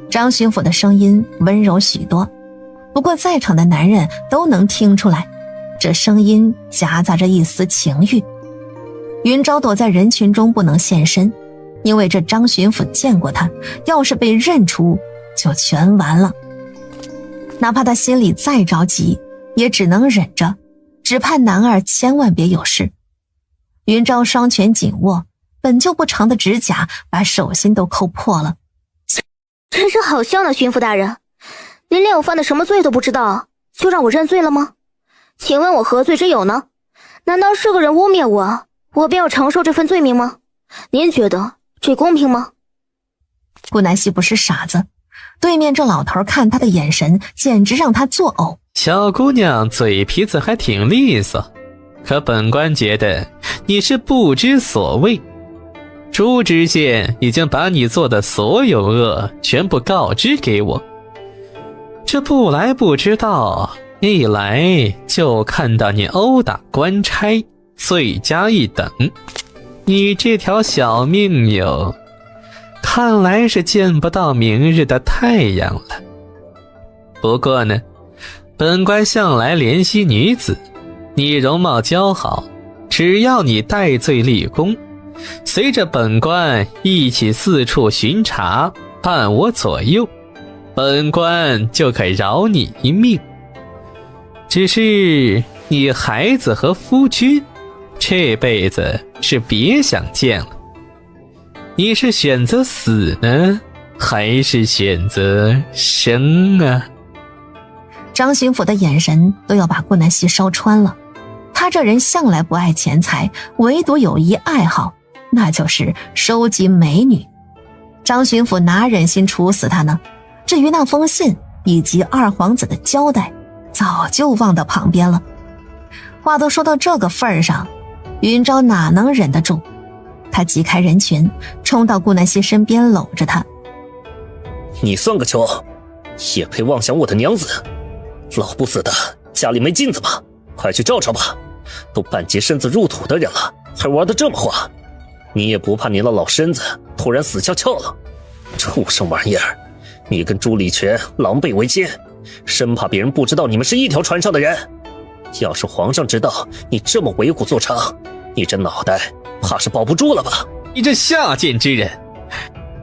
张巡抚的声音温柔许多，不过在场的男人都能听出来，这声音夹杂着一丝情欲。云昭躲在人群中不能现身，因为这张巡抚见过他，要是被认出就全完了。哪怕他心里再着急，也只能忍着，只盼男儿千万别有事。云昭双拳紧握，本就不长的指甲把手心都抠破了。真是好笑呢，巡抚大人，您连我犯的什么罪都不知道，就让我认罪了吗？请问我何罪之有呢？难道是个人污蔑我，我便要承受这份罪名吗？您觉得这公平吗？顾南希不是傻子，对面这老头看他的眼神简直让他作呕。小姑娘嘴皮子还挺利索，可本官觉得你是不知所谓。朱知县已经把你做的所有恶全部告知给我，这不来不知道，一来就看到你殴打官差，罪加一等。你这条小命哟，看来是见不到明日的太阳了。不过呢，本官向来怜惜女子，你容貌姣好，只要你戴罪立功，随着本官一起四处巡查，伴我左右，本官就可饶你一命。只是你孩子和夫君，这辈子是别想见了。你是选择死呢，还是选择生啊？张巡抚的眼神都要把顾南希烧穿了。他这人向来不爱钱财，唯独有一爱好，那就是收集美女。张巡抚哪忍心处死他呢？至于那封信以及二皇子的交代，早就忘到旁边了。话都说到这个份儿上，云昭哪能忍得住？他挤开人群，冲到顾南希身边，搂着她。你算个球，也配妄想我的娘子？老不死的，家里没金子吗？快去照照吧，都半截身子入土的人了，还玩得这么花？你也不怕你那老身子突然死翘翘了？畜生玩意儿，你跟朱礼全狼狈为奸，生怕别人不知道你们是一条船上的人。要是皇上知道你这么为虎作伥，你这脑袋怕是保不住了吧？你这下贱之人，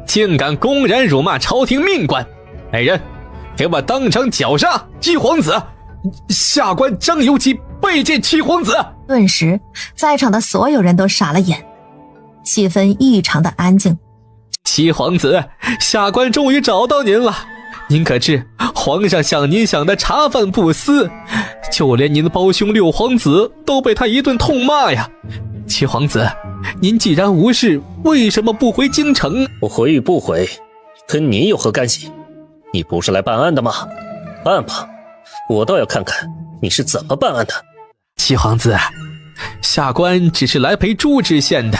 竟敢公然辱骂朝廷命官！来人，给我当场绞杀七皇子！下官张游基拜见七皇子。顿时在场的所有人都傻了眼，气氛异常的安静。七皇子，下官终于找到您了。您可知皇上想您想的茶饭不思，就连您的胞兄六皇子都被他一顿痛骂呀。七皇子，您既然无事，为什么不回京城？我回与不回跟你有何干系？你不是来办案的吗？办吧，我倒要看看你是怎么办案的。七皇子，下官只是来陪朱知县的，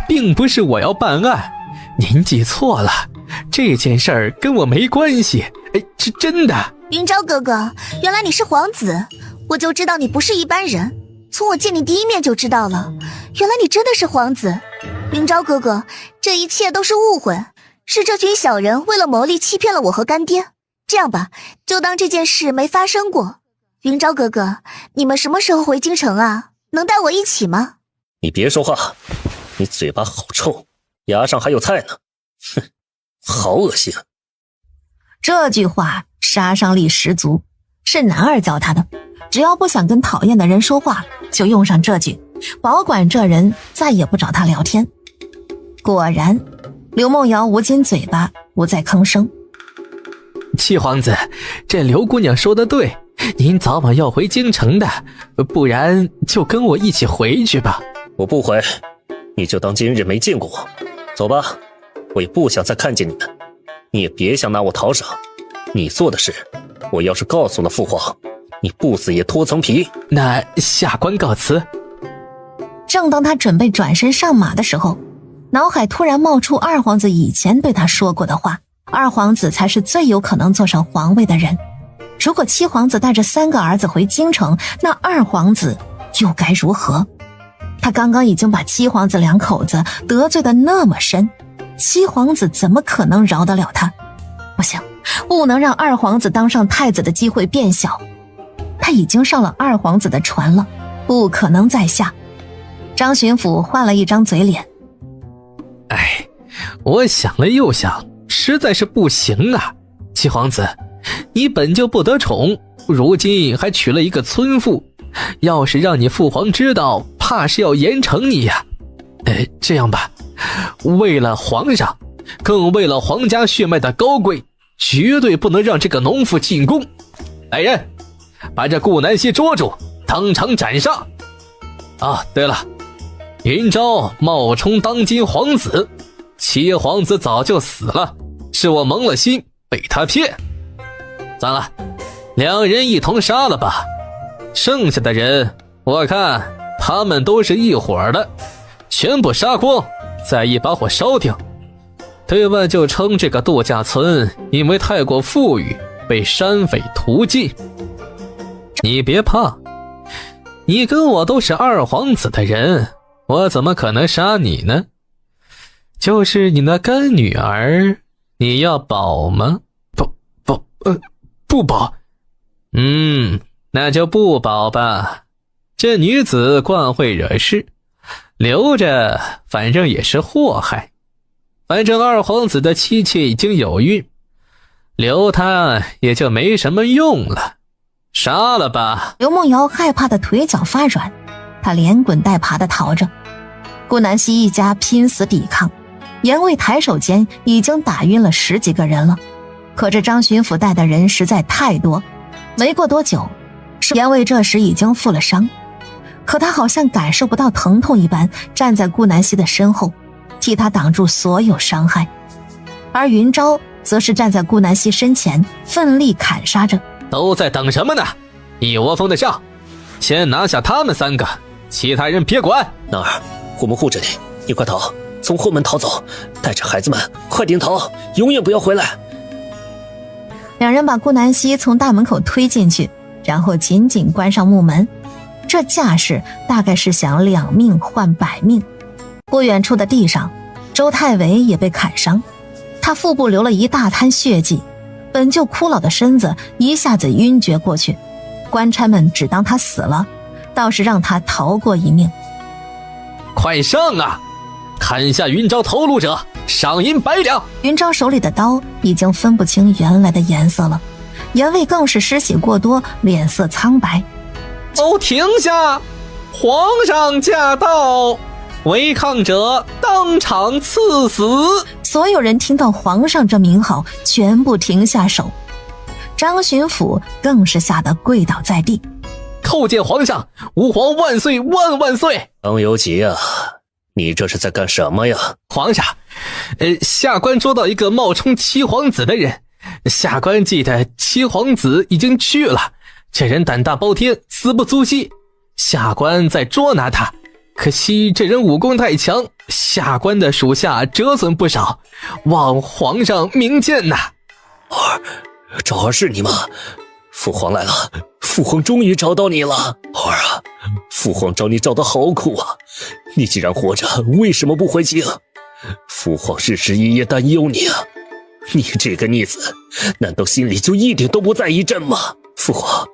并不是我要办案，您记错了，这件事儿跟我没关系，是真的。云昭哥哥，原来你是皇子，我就知道你不是一般人，从我见你第一面就知道了，原来你真的是皇子。云昭哥哥，这一切都是误会，是这群小人为了谋利欺骗了我和干爹。这样吧，就当这件事没发生过。云昭哥哥，你们什么时候回京城啊？能带我一起吗？你别说话，你嘴巴好臭，牙上还有菜呢，哼，好恶心啊！这句话杀伤力十足，是男儿教他的，只要不想跟讨厌的人说话，就用上这句，保管这人再也不找他聊天。果然，刘梦瑶捂紧嘴巴，不再吭声。七皇子，这刘姑娘说的对，您早晚要回京城的，不然就跟我一起回去吧。我不回，你就当今日没见过我。走吧，我也不想再看见你们。你也别想拿我讨赏，你做的事，我要是告诉了父皇，你不死也脱层皮。那下官告辞。正当他准备转身上马的时候，脑海突然冒出二皇子以前对他说过的话，二皇子才是最有可能坐上皇位的人。如果七皇子带着3个儿子回京城，那二皇子又该如何？他刚刚已经把七皇子2口子得罪得那么深，七皇子怎么可能饶得了他？不行，不能让二皇子当上太子的机会变小。他已经上了二皇子的船了，不可能再下。张巡抚换了一张嘴脸，哎，我想了又想，实在是不行啊。七皇子，你本就不得宠，如今还娶了一个村妇，要是让你父皇知道，怕是要严惩你呀。这样吧，为了皇上，更为了皇家血脉的高贵，绝对不能让这个农妇进宫。来人，把这顾南希捉住，当场斩杀。啊，对了，云昭冒充当今皇子，七皇子早就死了，是我蒙了心被他骗。算了，2人一同杀了吧，剩下的人我看他们都是一伙的，全部杀光，再一把火烧掉。对外就称这个度假村因为太过富裕被山匪屠尽。你别怕，你跟我都是二皇子的人，我怎么可能杀你呢？就是你那干女儿，你要保吗？不保。那就不保吧。这女子惯会惹事，留着反正也是祸害。反正二皇子的妻妾已经有孕，留她也就没什么用了。杀了吧。刘梦瑶害怕的腿脚发软，她连滚带爬的逃着。顾南希一家拼死抵抗，严卫抬手间已经打晕了10几个人了。可这张巡抚带的人实在太多，没过多久，严卫这时已经负了伤，可他好像感受不到疼痛一般，站在顾南希的身后，替他挡住所有伤害。而云昭则是站在顾南希身前，奋力砍杀着。都在等什么呢？一窝蜂的上，先拿下他们3个，其他人别管。娜儿，我们护着你，你快逃，从后门逃走，带着孩子们快点逃，永远不要回来。两人把顾南希从大门口推进去，然后紧紧关上木门。这架势大概是想2命换100命。不远处的地上，周太尉也被砍伤，他腹部流了一大滩血迹，本就枯老的身子一下子晕厥过去。官差们只当他死了，倒是让他逃过一命。快上啊！砍下云昭头颅者，赏银100两。云昭手里的刀已经分不清原来的颜色了，严卫更是失血过多，脸色苍白。都停下！皇上驾到！违抗者当场赐死！所有人听到皇上这名号，全部停下手。张巡抚更是吓得跪倒在地。叩见皇上，吾皇万岁万万岁！张游吉啊，你这是在干什么呀？皇上，下官捉到一个冒充七皇子的人，下官记得七皇子已经去了，这人胆大包天，死不足惜，下官在捉拿他，可惜这人武功太强，下官的属下折损不少，望皇上明鉴呐。昭儿是你吗？父皇来了，父皇终于找到你了。儿啊，父皇找你找得好苦啊，你既然活着，为什么不回京？父皇日日夜夜担忧你啊，你这个逆子，难道心里就一点都不在意朕吗？父皇，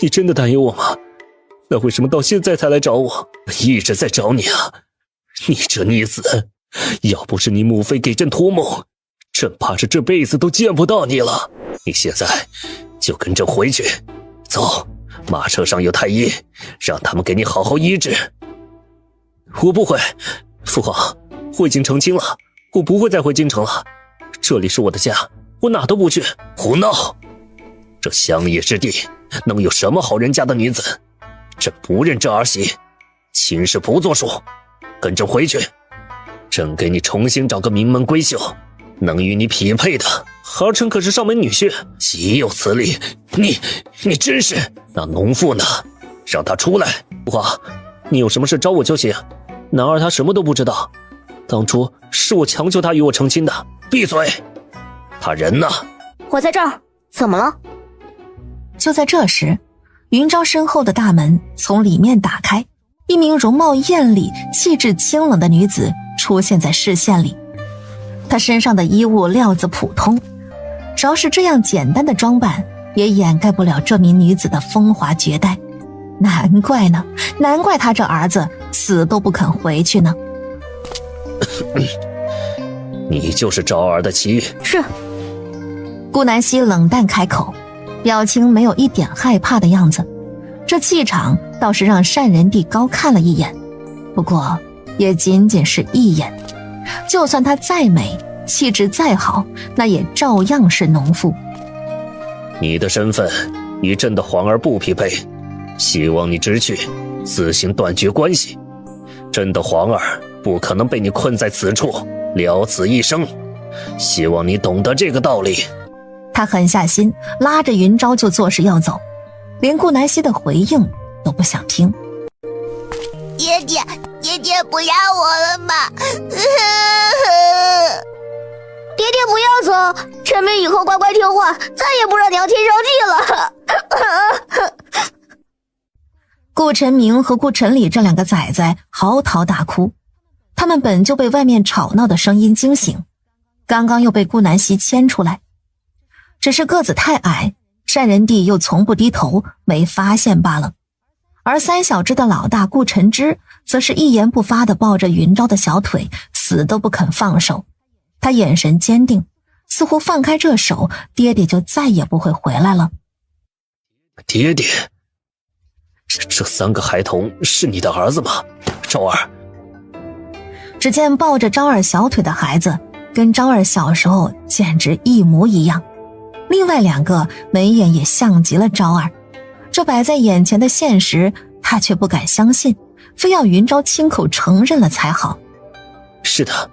你真的担忧我吗？那为什么到现在才来找我？一直在找你啊！你这逆子，要不是你母妃给朕托梦，朕怕是这辈子都见不到你了。你现在就跟朕回去，走，马车上有太医，让他们给你好好医治。我不回，父皇，我已经成亲了，我不会再回京城了，这里是我的家，我哪都不去。胡闹！这乡野之地，能有什么好人家的女子？朕不认这儿媳，亲事不作数，跟朕回去。朕给你重新找个名门闺秀，能与你匹配的。儿臣可是上门女婿，岂有此理！你真是……那农妇呢？让她出来。父皇，你有什么事找我就行。男儿他什么都不知道，当初是我强求他与我成亲的。闭嘴！他人呢？我在这儿，怎么了？就在这时，云昭身后的大门从里面打开，一名容貌艳丽、气质清冷的女子出现在视线里。她身上的衣物料子普通，只要是这样简单的装扮，也掩盖不了这名女子的风华绝代。难怪呢，难怪她这儿子死都不肯回去呢。你就是昭儿的妻？是。顾南希冷淡开口，表情没有一点害怕的样子，这气场倒是让单仁帝高看了一眼，不过也仅仅是一眼。就算她再美，气质再好，那也照样是农妇。你的身份与朕的皇儿不匹配，希望你知趣，自行断绝关系。朕的皇儿不可能被你困在此处，了此一生。希望你懂得这个道理。他狠下心，拉着云昭就作势要走，连顾南希的回应都不想听。爹爹不要我了吗？爹爹不要走，臣民以后乖乖听话，再也不让娘亲生气了。顾顾晨明和顾晨礼这两个崽崽嚎啕大哭，他们本就被外面吵闹的声音惊醒，刚刚又被顾南希牵出来，只是个子太矮，单仁帝又从不低头，没发现罢了。而三小只的老大顾晨之则是一言不发地抱着云昭的小腿，死都不肯放手。他眼神坚定，似乎放开这手，爹爹就再也不会回来了。爹爹，这3个孩童是你的儿子吗？昭儿。只见抱着昭儿小腿的孩子跟昭儿小时候简直一模一样，另外2个眉眼也像极了昭儿。这摆在眼前的现实，他却不敢相信，非要云昭亲口承认了才好。是的。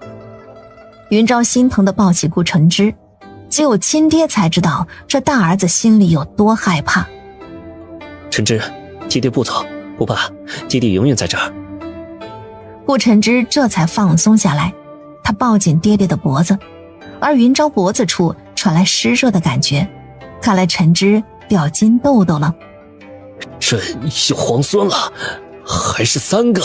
云昭心疼地抱起顾晨之，只有亲爹才知道这大儿子心里有多害怕。晨之，爹爹不走，不怕，爹爹永远在这儿。顾晨之这才放松下来，他抱紧爹爹的脖子，而云昭脖子处传来湿热的感觉，看来晨之掉金豆豆了。这有皇孙了，还是3个。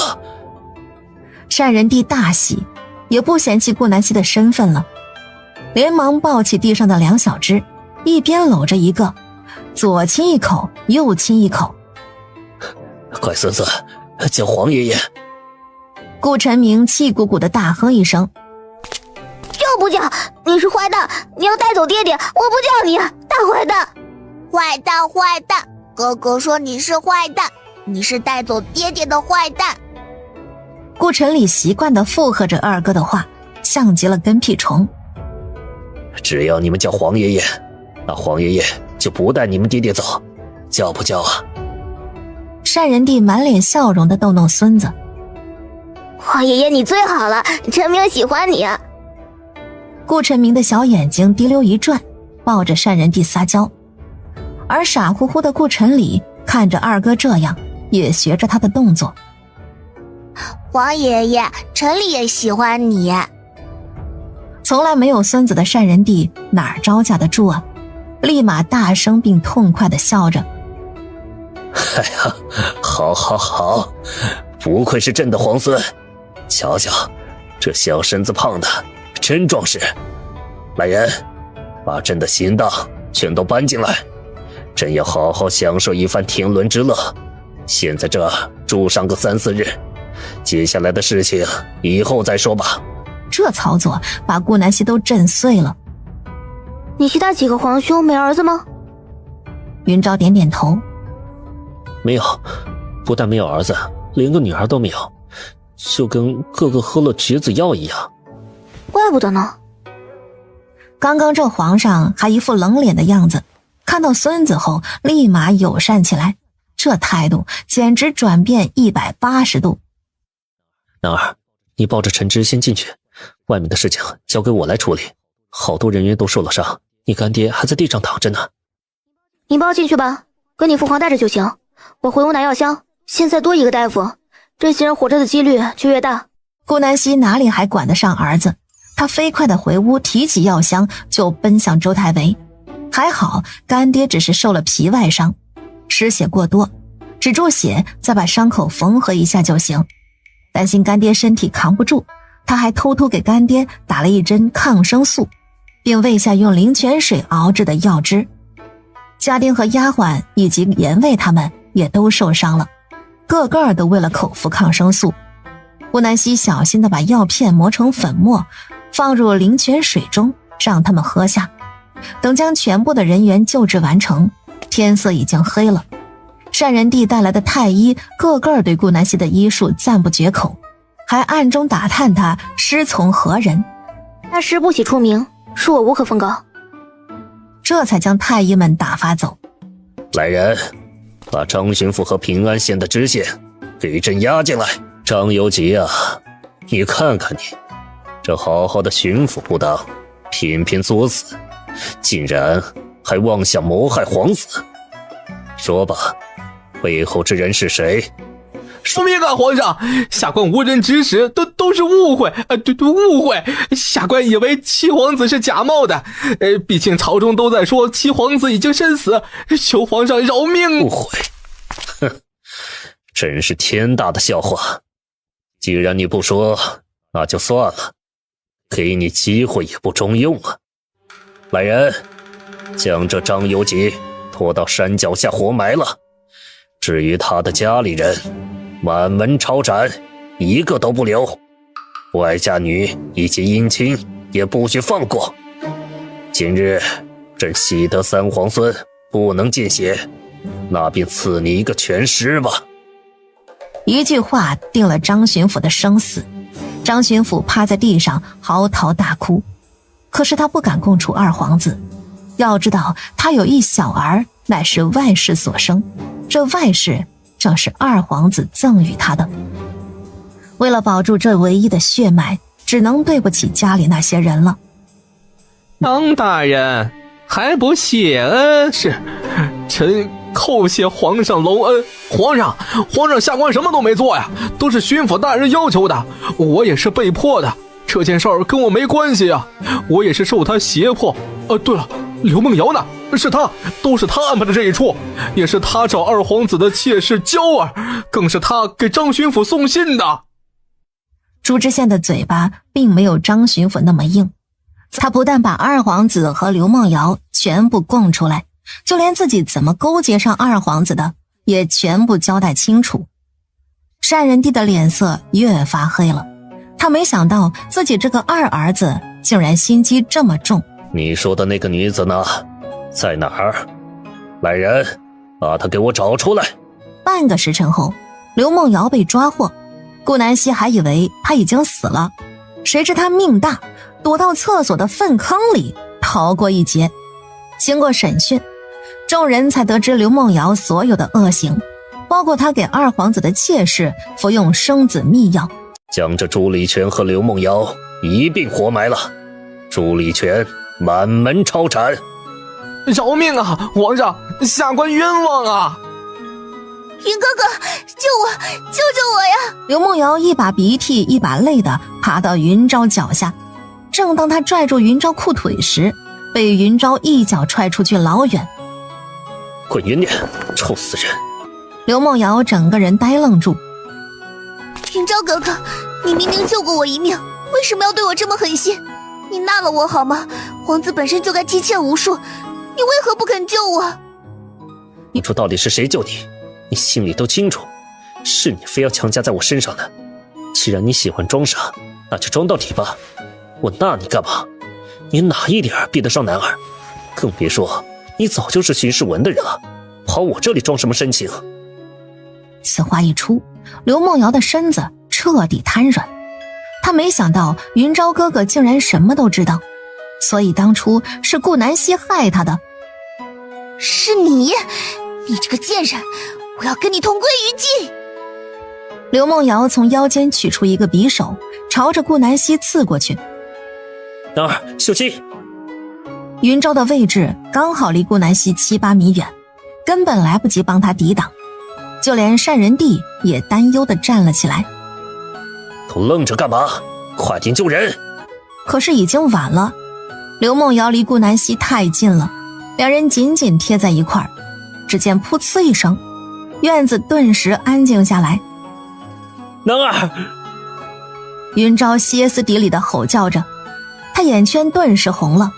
单仁帝大喜，也不嫌弃顾南希的身份了，连忙抱起地上的2小只，一边搂着一个，左亲一口，右亲一口。乖孙子，叫皇爷爷。顾晨明气鼓鼓地大喝一声：叫不叫？你是坏蛋！你要带走爹爹，我不叫你，大坏蛋！坏蛋，坏蛋！哥哥说你是坏蛋，你是带走爹爹的坏蛋。顾晨礼习惯地附和着二哥的话，像极了跟屁虫。只要你们叫皇爷爷，那皇爷爷就不带你们爹爹走，叫不叫啊？单仁帝满脸笑容地逗弄孙子：皇爷爷你最好了，陈明喜欢你。顾晨明的小眼睛滴溜一转，抱着单仁帝撒娇。而傻乎乎的顾晨礼看着二哥这样，也学着他的动作。皇爷爷，陈礼也喜欢你。从来没有孙子的单仁帝哪儿招架得住啊，立马大声并痛快地笑着。哎呀，好好好，不愧是朕的皇孙，瞧瞧这小身子胖的真壮实。来人，把朕的行当全都搬进来，朕要好好享受一番天伦之乐。先在这住上个3、4日，接下来的事情以后再说吧。这操作把顾南希都震碎了。你其他几个皇兄没儿子吗？云昭点点头。没有，不但没有儿子，连个女儿都没有，就跟哥哥喝了绝子药一样。怪不得呢。刚刚这皇上还一副冷脸的样子，看到孙子后立马友善起来，这态度简直转变180度。男儿，你抱着陈之先进去，外面的事情交给我来处理。好多人员都受了伤，你干爹还在地上躺着呢。你抱进去吧，跟你父皇带着就行。我回屋拿药箱，现在多一个大夫，这些人活着的几率就越大。顾南希哪里还管得上儿子，他飞快地回屋，提起药箱就奔向周太维。还好干爹只是受了皮外伤，失血过多，止住血再把伤口缝合一下就行。担心干爹身体扛不住，他还偷偷给干爹打了一针抗生素，并喂下用灵泉水熬制的药汁。家丁和丫鬟以及严卫他们也都受伤了，个个都为了口服抗生素。顾南希小心地把药片磨成粉末，放入灵泉水中，让他们喝下。等将全部的人员救治完成，天色已经黑了。单仁帝带来的太医个个对顾南希的医术赞不绝口，还暗中打探他师从何人。大师不喜出名，恕我无可奉告。这才将太医们打发走。来人，把张巡抚和平安县的知县给朕押进来。张游吉啊，你看看你，这好好的巡抚不当，偏偏作死，竟然还妄想谋害皇子。说吧，背后之人是谁？说明啊，皇上，下官无人指使，都是误会，对，误会。下官以为七皇子是假冒的，毕竟朝中都在说七皇子已经身死，求皇上饶命。误会？哼，真是天大的笑话。既然你不说，那就算了，给你机会也不中用啊。来人，将这张有吉拖到山脚下活埋了。至于他的家里人，满门抄斩，一个都不留。外嫁女以及姻亲也不许放过。今日朕喜得三皇孙不能见血，那便赐你一个全尸吧。一句话定了张巡抚的生死。张巡抚趴在地上嚎啕大哭，可是他不敢供出二皇子。要知道他有一小儿，乃是外室所生，这外室正是二皇子赠予他的。为了保住这唯一的血脉，只能对不起家里那些人了。张大人还不谢恩？是，臣叩谢皇上隆恩。皇上下官什么都没做呀，都是巡抚大人要求的，我也是被迫的，这件事儿跟我没关系啊，我也是受他胁迫。对了，刘梦瑶呢？是他，都是他安排的这一出，也是他找二皇子的妾室娇儿，更是他给张巡抚送信的。朱知县的嘴巴并没有张巡抚那么硬，他不但把二皇子和刘梦瑶全部供出来，就连自己怎么勾结上二皇子的也全部交代清楚。单仁帝的脸色越发黑了，他没想到自己这个二儿子竟然心机这么重。你说的那个女子呢？在哪儿？来人，把她给我找出来。半个时辰后，刘梦瑶被抓获，顾南希还以为他已经死了，谁知他命大，躲到厕所的粪坑里逃过一劫。经过审讯，众人才得知刘梦瑶所有的恶行，包括他给二皇子的妾室服用生子秘药，将这朱礼全和刘梦瑶一并活埋了。朱礼全满门抄斩。饶命啊！皇上，下官冤枉啊！云哥哥，救我，救救我呀！刘梦瑶一把鼻涕一把泪的爬到云昭脚下，正当他拽住云昭裤腿时，被云昭一脚踹出去老远。滚远点，臭死人！刘梦瑶整个人呆愣住。云昭哥哥，你明明救过我一命，为什么要对我这么狠心？你纳了我好吗？皇子本身就该妻妾无数，你为何不肯救我？你说到底是谁救你？你心里都清楚，是你非要强加在我身上的。既然你喜欢装傻，那就装到底吧。我纳你干嘛？你哪一点比得上男儿？更别说你早就是巡视文的人了，跑我这里装什么深情？此话一出，刘梦瑶的身子彻底瘫软。他没想到云昭哥哥竟然什么都知道，所以当初是顾南希害他的。是你这个贱人，我要跟你同归于尽！刘梦瑶从腰间取出一个匕首，朝着顾南希刺过去。男儿，秀妻！云昭的位置刚好离顾南希7、8米远，根本来不及帮他抵挡，就连单仁帝也担忧地站了起来。都愣着干嘛？快点救人！可是已经晚了，刘梦瑶离顾南希太近了，两人紧紧贴在一块儿。只见噗呲一声，院子顿时安静下来。男儿！云昭歇斯底里地吼叫着，他眼圈顿时红了。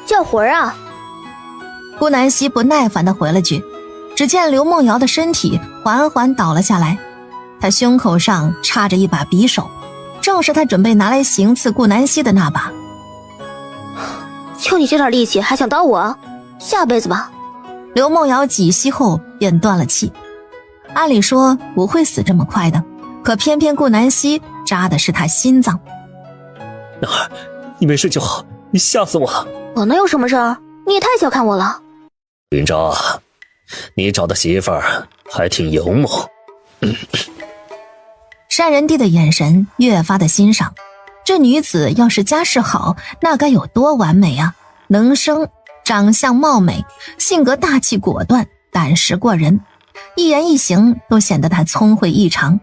叫魂儿啊！顾南希不耐烦地回了句。只见刘梦瑶的身体缓缓倒了下来，他胸口上插着一把匕首，正是他准备拿来行刺顾南希的那把。就你这点力气还想刀我？下辈子吧。刘梦瑶几息后便断了气。按理说不会死这么快的，可偏偏顾南希扎的是他心脏。男儿，你没事就好，你吓死我了。我能有什么事儿？你也太小看我了。云昭啊，你找的媳妇儿还挺勇猛。单仁帝的眼神越发的欣赏，这女子要是家世好，那该有多完美啊！能生，长相貌美，性格大气果断，胆识过人，一言一行都显得她聪慧异常。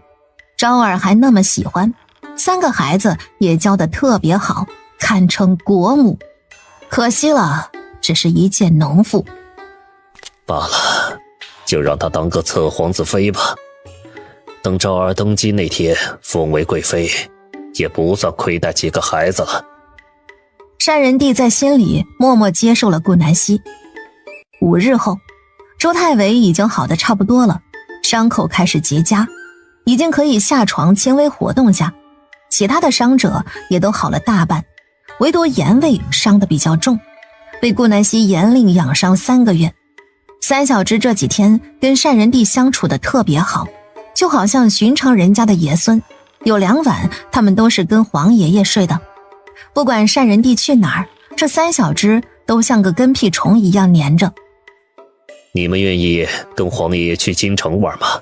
昭儿还那么喜欢，3个孩子也教得特别好，堪称国母。可惜了，只是一介农妇。罢了，就让她当个侧皇子妃吧。等昭儿登基那天封为贵妃，也不算亏待几个孩子了。单仁帝在心里默默接受了顾南希。5日后，周太尉已经好得差不多了，伤口开始结痂，已经可以下床轻微活动下，其他的伤者也都好了大半，唯独颜卫伤得比较重，被顾南希严令养伤3个月。三小只这几天跟单仁帝相处得特别好，就好像寻常人家的爷孙，有2晚他们都是跟皇爷爷睡的。不管单仁帝去哪儿，这3小只都像个跟屁虫一样粘着。你们愿意跟皇爷爷去京城玩吗？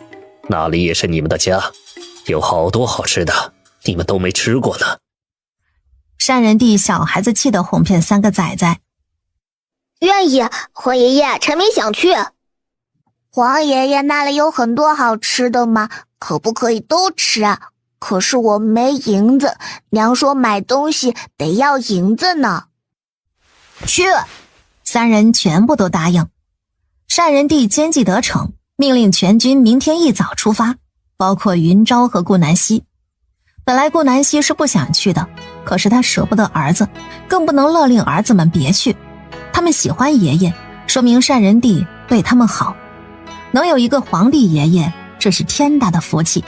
那里也是你们的家，有好多好吃的，你们都没吃过呢。单仁帝小孩子气地哄骗3个崽崽。愿意，皇爷爷，臣民想去。皇爷爷那里有很多好吃的嘛，可不可以都吃啊？可是我没银子，娘说买东西得要银子呢。去！3人全部都答应。单仁帝奸计得逞，命令全军明天一早出发，包括云昭和顾南希。本来顾南希是不想去的，可是他舍不得儿子，更不能勒令儿子们别去。他们喜欢爷爷，说明单仁帝对他们好。能有一个皇帝爷爷，这是天大的福气。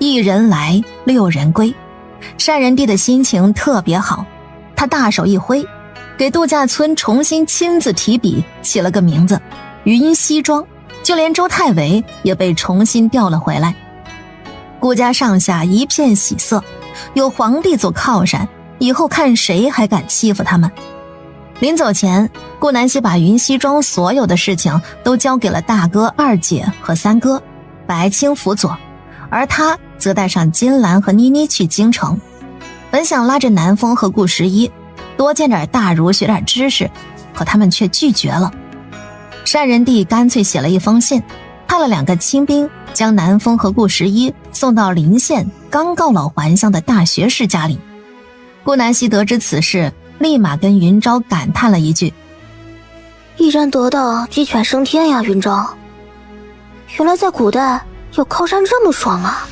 1人来6人归，单仁帝的心情特别好，他大手一挥，给度假村重新亲自提笔起了个名字云溪庄，就连周太尉也被重新调了回来。顾家上下一片喜色，有皇帝做靠山，以后看谁还敢欺负他们。临走前，顾南希把云溪庄所有的事情都交给了大哥、二姐和3哥，白青辅佐，而他则带上金兰和妮妮去京城。本想拉着南风和顾十一多见点大儒，学点知识，可他们却拒绝了。单仁帝干脆写了一封信，派了2个亲兵将南风和顾十一送到临县刚告老还乡的大学士家里。顾南希得知此事，立马跟云昭感叹了一句：一人得道鸡犬升天呀，云昭，原来在古代有靠山这么爽啊。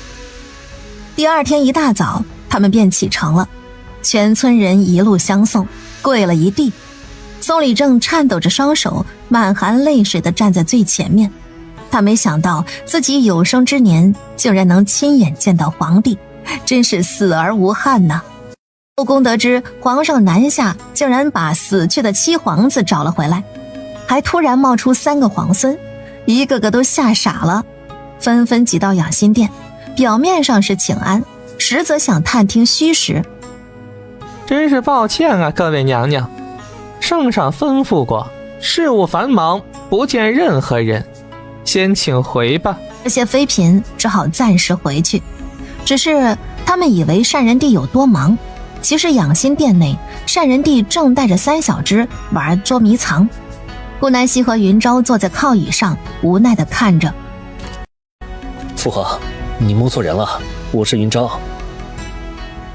第2天一大早，他们便启程了，全村人一路相送，跪了一地。宋理正颤抖着双手，满含泪水地站在最前面。他没想到自己有生之年竟然能亲眼见到皇帝，真是死而无憾呐。后宫得知皇上南下，竟然把死去的7皇子找了回来，还突然冒出3个皇孙，一个个都吓傻了，纷纷挤到养心殿，表面上是请安，实则想探听虚实。真是抱歉啊，各位娘娘，圣上吩咐过，事务繁忙，不见任何人，先请回吧。这些妃嫔只好暂时回去，只是他们以为单仁帝有多忙，其实养心殿内单仁帝正带着3小只玩捉迷藏。顾南希和云昭坐在靠椅上，无奈地看着。父皇，你摸错人了，我是云昭。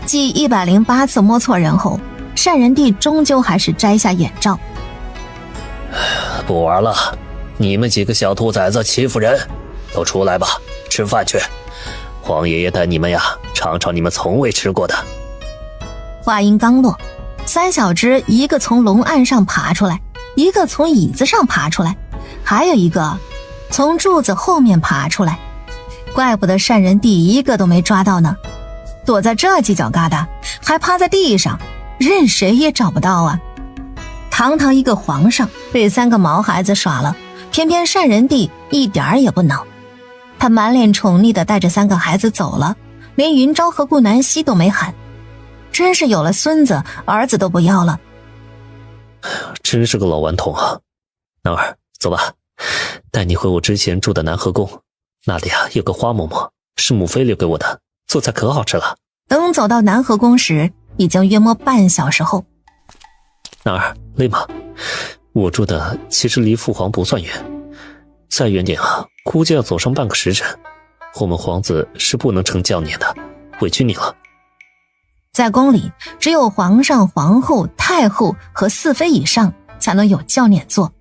继108次摸错人后，单仁帝终究还是摘下眼罩。不玩了，你们几个小兔崽子欺负人，都出来吧，吃饭去。皇爷爷带你们呀，尝尝你们从未吃过的。话音刚落，3小只一个从龙案上爬出来，一个从椅子上爬出来，还有一个从柱子后面爬出来。怪不得单仁帝一个都没抓到呢，躲在这犄角旮旯，还趴在地上，任谁也找不到啊。堂堂一个皇上被3个毛孩子耍了，偏偏单仁帝一点儿也不恼。他满脸宠溺地带着3个孩子走了，连云昭和顾南希都没喊。真是有了孙子，儿子都不要了。真是个老顽童啊。男儿，走吧，带你回我之前住的南河宫，那里啊有个花嬷嬷，是母妃留给我的，做菜可好吃了。等走到南河宫时，已经约摸半小时后。男儿，累吗？我住的其实离父皇不算远，再远点啊，估计要走上半个时辰。我们皇子是不能称教撵的，委屈你了。在宫里，只有皇上、皇后、太后和4妃以上才能有教撵做，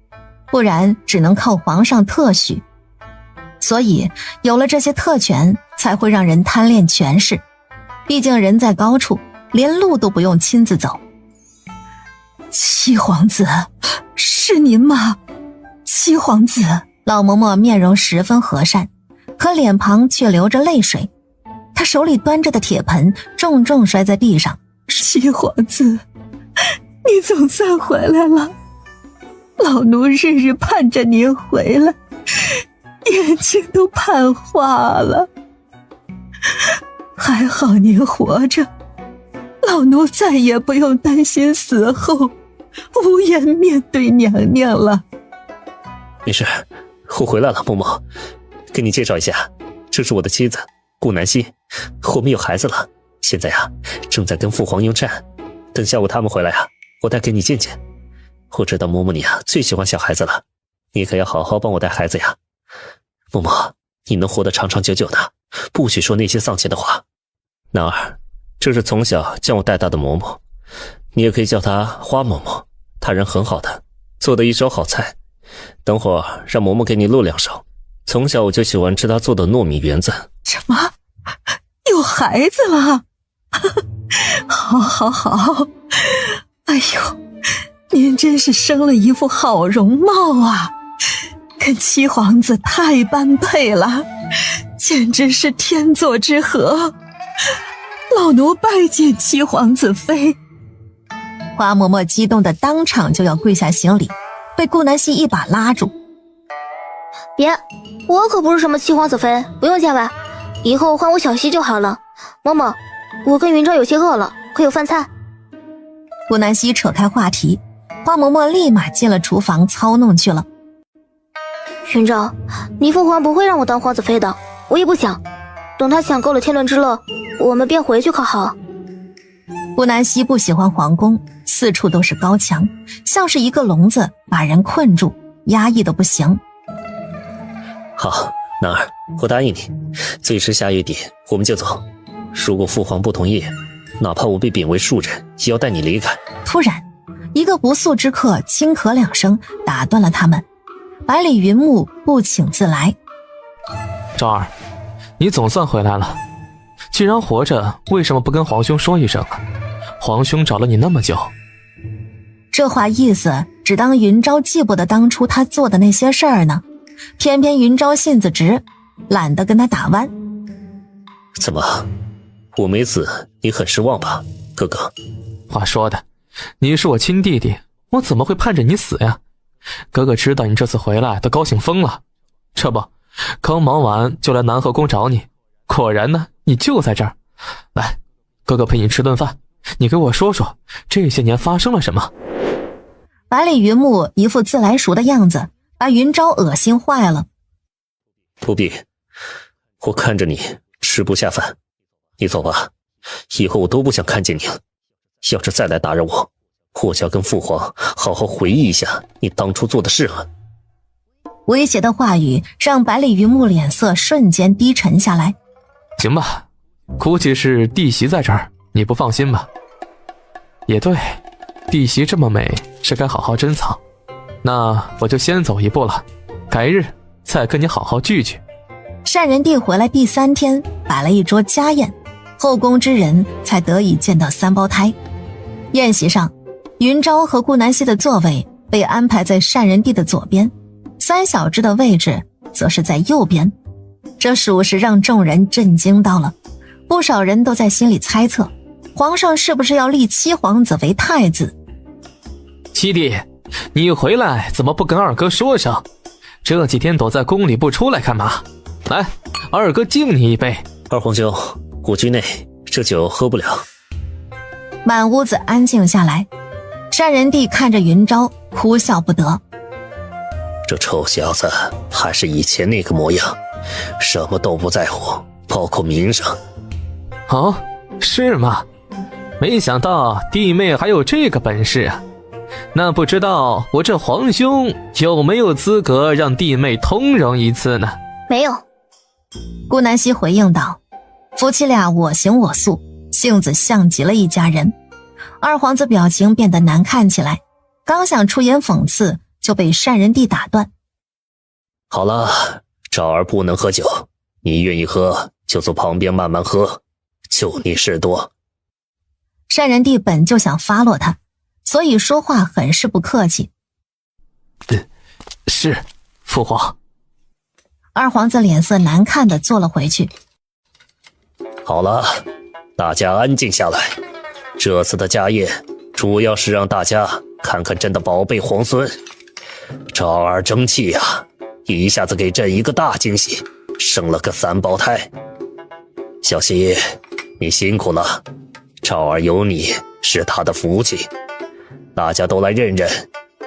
不然只能靠皇上特许。所以有了这些特权，才会让人贪恋权势。毕竟人在高处，连路都不用亲自走。七皇子，是您吗？七皇子。老嬷嬷面容十分和善，可脸庞却流着泪水。她手里端着的铁盆重重摔在地上。七皇子，你总算回来了，老奴日日盼着您回来，眼睛都盼花了。还好您活着，老奴再也不用担心死后无颜面对娘娘了。没事，我回来了。嬷嬷，给你介绍一下，这是我的妻子顾南希，我们有孩子了，现在啊正在跟父皇应战，等下午他们回来啊，我带给你见见。我知道嬷嬷你啊最喜欢小孩子了，你可要好好帮我带孩子呀。嬷嬷，你能活得长长久久的，不许说那些丧气的话。男儿，这是从小将我带大的嬷嬷，你也可以叫她花嬷嬷，她人很好的，做的一手好菜。等会儿让嬷嬷给你录2手，从小我就喜欢吃她做的糯米圆子。什么？有孩子了？好好好！哎呦，您真是生了一副好容貌啊，跟七皇子太般配了，简直是天作之合。老奴拜见七皇子妃。花嬷嬷激动的当场就要跪下行礼，被顾南希一把拉住。别，我可不是什么七皇子妃，不用见外，以后唤我小希就好了。嬷嬷，我跟云昭有些饿了，可有饭菜？顾南希扯开话题，花嬷嬷立马进了厨房操弄去了。云昭，你父皇不会让我当皇子妃的，我也不想。等他享够了天伦之乐，我们便回去可好？顾南希不喜欢皇宫，四处都是高墙，像是一个笼子把人困住，压抑的不行。好，男儿，我答应你，最迟下月底我们就走。如果父皇不同意，哪怕我被贬为庶人，也要带你离开。突然，一个不速之客轻咳2声，打断了他们。百里云木不请自来。昭儿，你总算回来了。既然活着，为什么不跟皇兄说一声啊？皇兄找了你那么久。这话意思只当云昭记不得当初他做的那些事儿呢。偏偏云昭性子直，懒得跟他打弯。怎么，我没死，你很失望吧，哥哥？话说的，你是我亲弟弟，我怎么会盼着你死呀？哥哥知道你这次回来都高兴疯了，这不，刚忙完就来南河宫找你，果然呢，你就在这儿。来，哥哥陪你吃顿饭，你给我说说这些年发生了什么。百里云木一副自来熟的样子，把云昭恶心坏了。不必，我看着你吃不下饭，你走吧，以后我都不想看见你了。要是再来打扰我，我就要跟父皇好好回忆一下你当初做的事了。威胁的话语让百里云木脸色瞬间低沉下来。行吧，估计是弟媳在这儿，你不放心吧？也对，弟媳这么美，是该好好珍藏。那我就先走一步了，改日再跟你好好聚聚。单人帝回来第3天，摆了一桌家宴，后宫之人才得以见到3胞胎。宴席上，云昭和顾南希的座位被安排在单人帝的左边，3小只的位置则是在右边。这属实让众人震惊到了，不少人都在心里猜测，皇上是不是要立七皇子为太子？七弟，你回来怎么不跟二哥说声？这几天躲在宫里不出来干嘛？来，二哥敬你一杯。二皇兄，我居内，这酒喝不了。满屋子安静下来，单人帝看着云昭，哭笑不得。这臭小子还是以前那个模样，什么都不在乎，包括名声。哦，是吗？没想到弟妹还有这个本事啊！那不知道我这皇兄有没有资格让弟妹通融一次呢？没有。顾南希回应道，夫妻俩我行我素，性子像极了一家人。二皇子表情变得难看起来，刚想出言讽刺，就被单人帝打断。好了，昭儿不能喝酒，你愿意喝就坐旁边慢慢喝，就你事多。单人帝本就想发落他，所以说话很是不客气。是，父皇。二皇子脸色难看地坐了回去。好了，大家安静下来。这次的家宴主要是让大家看看朕的宝贝皇孙。赵儿争气呀，一下子给朕一个大惊喜，生了个3胞胎。小希，你辛苦了，赵儿有你是他的福气。大家都来认认，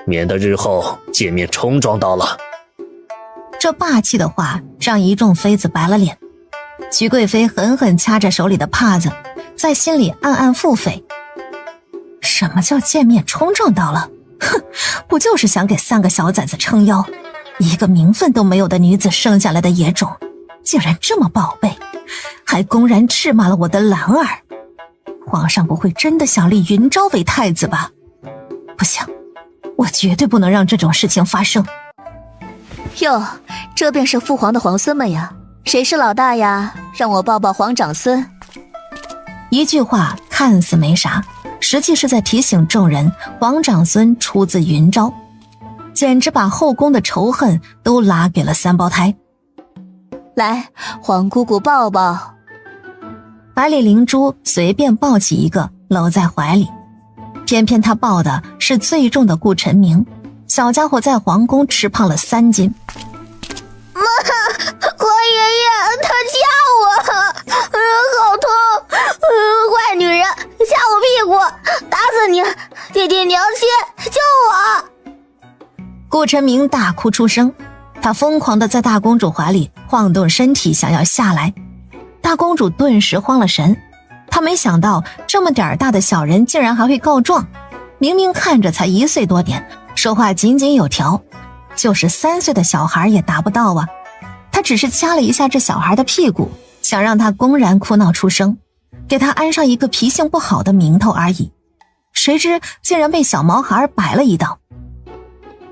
免得日后见面冲撞到了。这霸气的话让一众妃子白了脸。瞿贵妃狠狠掐着手里的帕子，在心里暗暗腹诽：什么叫见面冲撞到了？哼，不就是想给3个小崽子撑腰？一个名分都没有的女子生下来的野种，竟然这么宝贝，还公然斥骂了我的兰儿。皇上不会真的想立云昭为太子吧？不行，我绝对不能让这种事情发生。哟，这便是父皇的皇孙们呀，谁是老大呀？让我抱抱皇长孙。一句话看似没啥，实际是在提醒众人，皇长孙出自云昭，简直把后宫的仇恨都拉给了3胞胎。来，皇姑姑抱抱。百里灵珠随便抱起一个搂在怀里，偏偏他抱的是最重的顾晨明，小家伙在皇宫吃胖了3斤。妈，皇爷爷，他掐我，好痛！坏女人，掐我屁股，打死你！爹爹娘亲，救我！顾晨明大哭出声，他疯狂地在大公主怀里晃动身体，想要下来。大公主顿时慌了神，她没想到这么点大的小人竟然还会告状，明明看着才1岁多点，说话井井有条，就是3岁的小孩也达不到啊。他只是掐了一下这小孩的屁股，想让他公然哭闹出声，给他安上一个脾性不好的名头而已，谁知竟然被小毛孩摆了一道。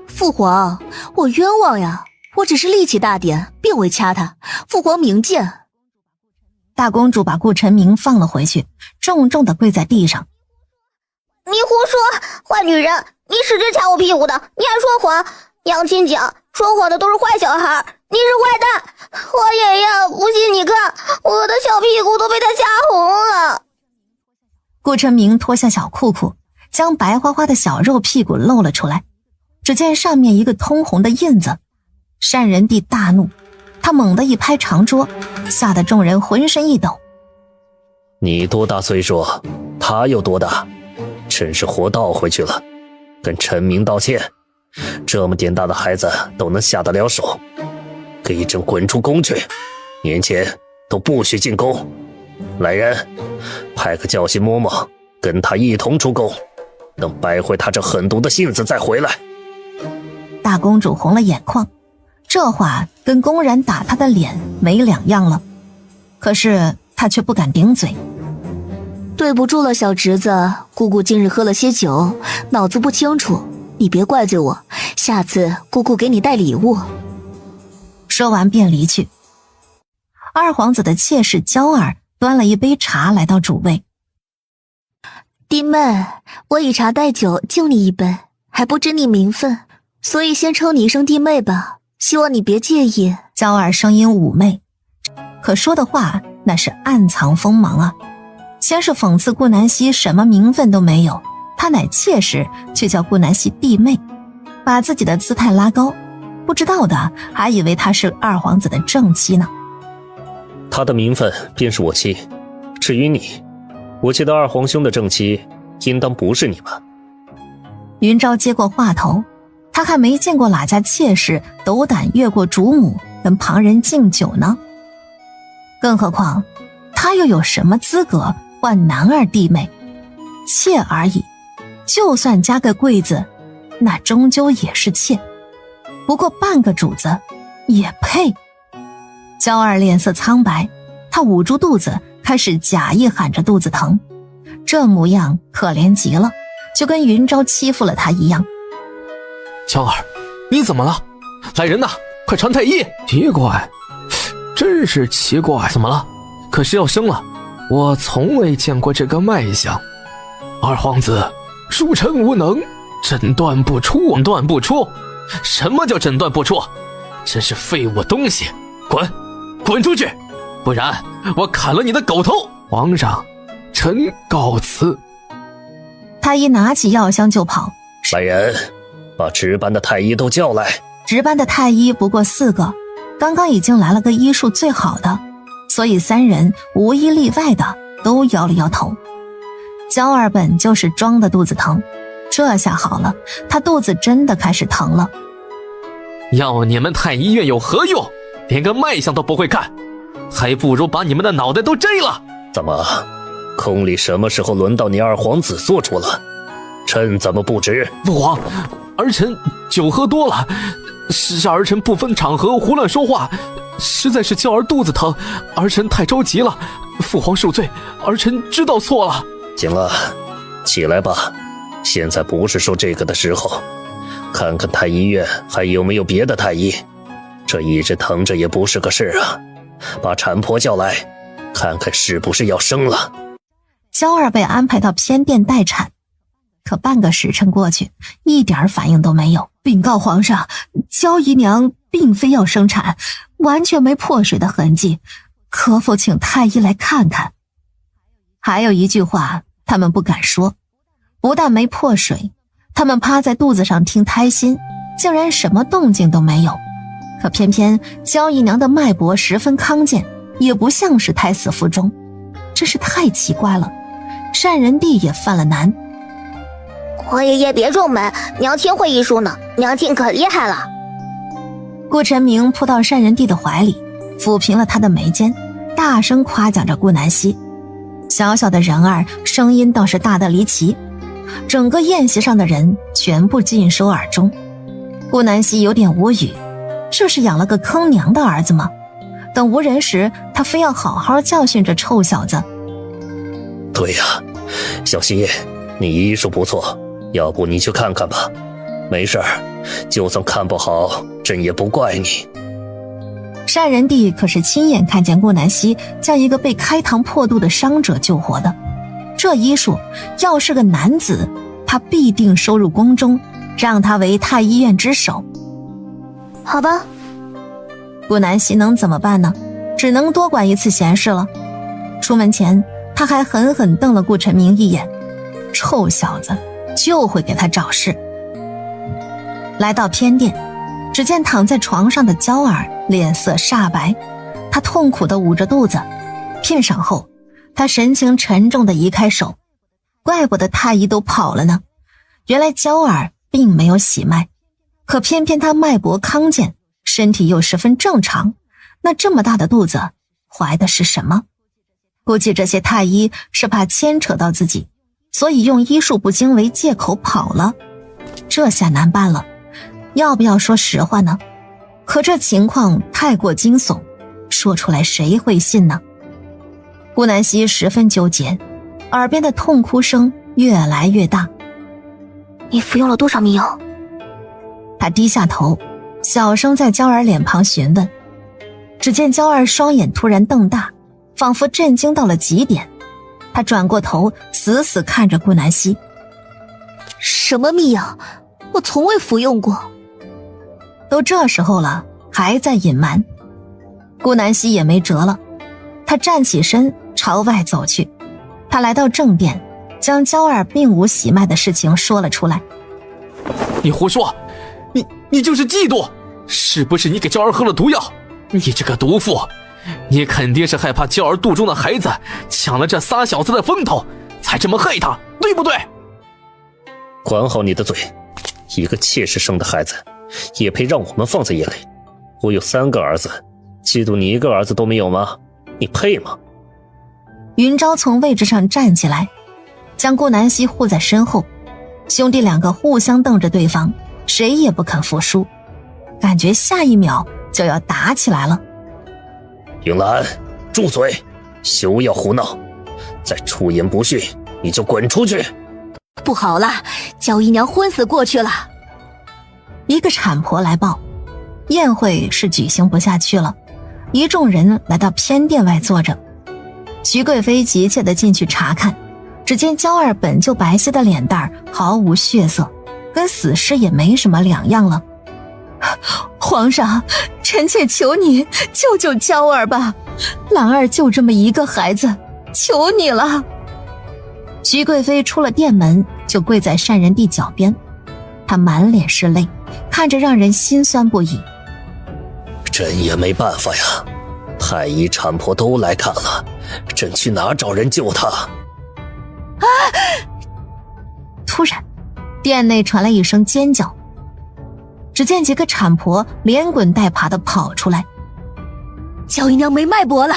父皇，我冤枉呀，我只是力气大点，并未掐他，父皇明鉴。大公主把顾晨明放了回去，重重地跪在地上。你胡说，坏女人，你使劲掐我屁股的，你还说谎！娘亲讲，说谎的都是坏小孩，你是坏蛋！皇爷爷，不信你看，我的小屁股都被他掐红了。顾晨明脱下小裤裤，将白花花的小肉屁股露了出来，只见上面一个通红的印子。单人帝大怒，他猛地一拍长桌，吓得众人浑身一抖。你多大岁数？他又多大？真是活倒回去了，跟陈明道歉。这么点大的孩子都能下得了手，给朕滚出宫去！年前都不许进宫。来人，派个教习嬷嬷跟他一同出宫，等掰回他这狠毒的性子再回来。大公主红了眼眶，这话跟公然打她的脸没两样了，可是她却不敢顶嘴。对不住了，小侄子，姑姑今日喝了些酒，脑子不清楚，你别怪罪我，下次姑姑给你带礼物。说完便离去。二皇子的妾室娇儿端了一杯茶来到主位。弟妹，我以茶代酒敬你一杯，还不知你名分，所以先称你一声弟妹吧，希望你别介意。娇儿声音妩媚，可说的话那是暗藏锋芒啊。先是讽刺顾南希什么名分都没有，她乃妾室，却叫顾南希弟妹，把自己的姿态拉高，不知道的还以为她是二皇子的正妻呢。他的名分便是我妻，至于你，我记得二皇兄的正妻应当不是你吧？云昭接过话头，他还没见过哪家妾室斗胆越过主母跟旁人敬酒呢，更何况他又有什么资格唤男儿弟妹？妾而已，就算加个贵字，那终究也是妾，不过半个主子也配。娇儿脸色苍白，她捂住肚子，开始假意喊着肚子疼，这模样可怜极了，就跟云昭欺负了她一样。娇儿，你怎么了？来人呐，快传太医！奇怪，真是奇怪。怎么了？可是要生了，我从未见过这个脉象。二皇子，恕臣无能，诊断不出。诊断不出？什么叫诊断不出？真是废物东西！滚出去，不然我砍了你的狗头！皇上，臣告辞。太医拿起药箱就跑。来人，把值班的太医都叫来。值班的太医不过4个，刚刚已经来了个医术最好的，所以3人无一例外的都摇了摇头。娇儿本就是装的肚子疼，这下好了，他肚子真的开始疼了。要你们太医院有何用？连个脉象都不会看，还不如把你们的脑袋都摘了。怎么，宫里什么时候轮到你二皇子做主了？朕怎么不知？父皇，儿臣酒喝多了，是儿臣不分场合胡乱说话，实在是娇儿肚子疼，儿臣太着急了，父皇恕罪，儿臣知道错了。行了，起来吧，现在不是说这个的时候，看看太医院还有没有别的太医。这一直疼着也不是个事啊，把产婆叫来，看看是不是要生了。娇儿被安排到偏殿待产，可半个时辰过去，一点反应都没有。禀告皇上，娇姨娘并非要生产，完全没破水的痕迹，可否请太医来看看？还有一句话他们不敢说，不但没破水，他们趴在肚子上听胎心，竟然什么动静都没有。可偏偏娇姨娘的脉搏十分康健，也不像是胎死腹中，真是太奇怪了。单仁帝也犯了难。皇爷爷别皱眉，娘亲会医术呢，娘亲可厉害了。顾晨明扑到单仁帝的怀里，抚平了他的眉间，大声夸奖着顾南希。小小的人儿声音倒是大得离奇，整个宴席上的人全部尽收耳中。顾南希有点无语，这是养了个坑娘的儿子吗？等无人时，他非要好好教训这臭小子。对呀，小希，你医术不错，要不你去看看吧。没事儿，就算看不好，朕也不怪你。单仁帝可是亲眼看见顾南希将一个被开膛破肚的伤者救活的，这医术要是个男子，他必定收入宫中，让他为太医院之首。好吧，顾南希能怎么办呢？只能多管一次闲事了。出门前，他还狠狠瞪了顾晨明一眼，臭小子，就会给他找事。来到偏殿，只见躺在床上的娇儿脸色煞白，她痛苦地捂着肚子。片晌后，她神情沉重地移开手，怪不得太医都跑了呢。原来娇儿并没有喜脉，可偏偏她脉搏康健，身体又十分正常，那这么大的肚子怀的是什么？估计这些太医是怕牵扯到自己，所以用医术不精为借口跑了。这下难办了，要不要说实话呢？可这情况太过惊悚，说出来谁会信呢？顾南希十分纠结，耳边的痛哭声越来越大。你服用了多少秘药？他低下头，小声在娇儿脸庞询问。只见娇儿双眼突然瞪大，仿佛震惊到了极点。他转过头，死死看着顾南希。什么秘药？我从未服用过。都这时候了，还在隐瞒。顾南希也没辙了，他站起身朝外走去。他来到正殿，将娇儿并无喜脉的事情说了出来。你胡说，你就是嫉妒，是不是你给娇儿喝了毒药？你这个毒妇，你肯定是害怕娇儿肚中的孩子抢了这仨小子的风头，才这么害他，对不对？管好你的嘴，一个妾室生的孩子也配让我们放在眼里？我有3个儿子，嫉妒你1个儿子都没有吗？你配吗？云昭从位置上站起来，将顾南希护在身后。兄弟2个互相瞪着对方，谁也不肯服输，感觉下一秒就要打起来了。云兰，住嘴，休要胡闹，再出言不逊你就滚出去。不好了，娇姨娘昏死过去了。一个产婆来报，宴会是举行不下去了，一众人来到偏殿外坐着。徐贵妃急切地进去查看，只见娇儿本就白皙的脸蛋毫无血色，跟死尸也没什么两样了。皇上，臣妾求你救救娇儿吧，兰儿就这么一个孩子，求你了。徐贵妃出了殿门，就跪在单仁帝脚边，她满脸是泪，看着让人心酸不已。朕也没办法呀，太医产婆都来看了，朕去哪找人救她？突然，殿内传来一声尖叫，只见几个产婆连滚带爬地跑出来。娇姨娘没脉搏了。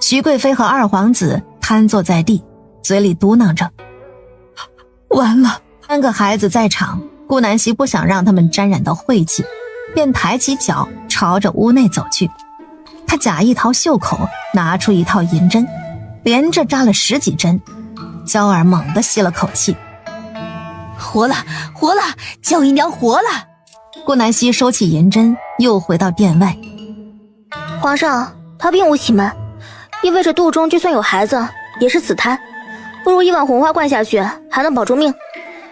徐贵妃和二皇子瘫坐在地，嘴里嘟囔着：完了。3个孩子在场，顾南希不想让他们沾染到晦气，便抬起脚朝着屋内走去。他假一掏袖口，拿出一套银针，连着扎了10几针。娇儿猛地吸了口气，活了，活了，娇姨娘活了。顾南希收起银针，又回到殿外。皇上，她并无喜脉，意味着肚中就算有孩子，也是死胎，不如一碗红花灌下去，还能保住命。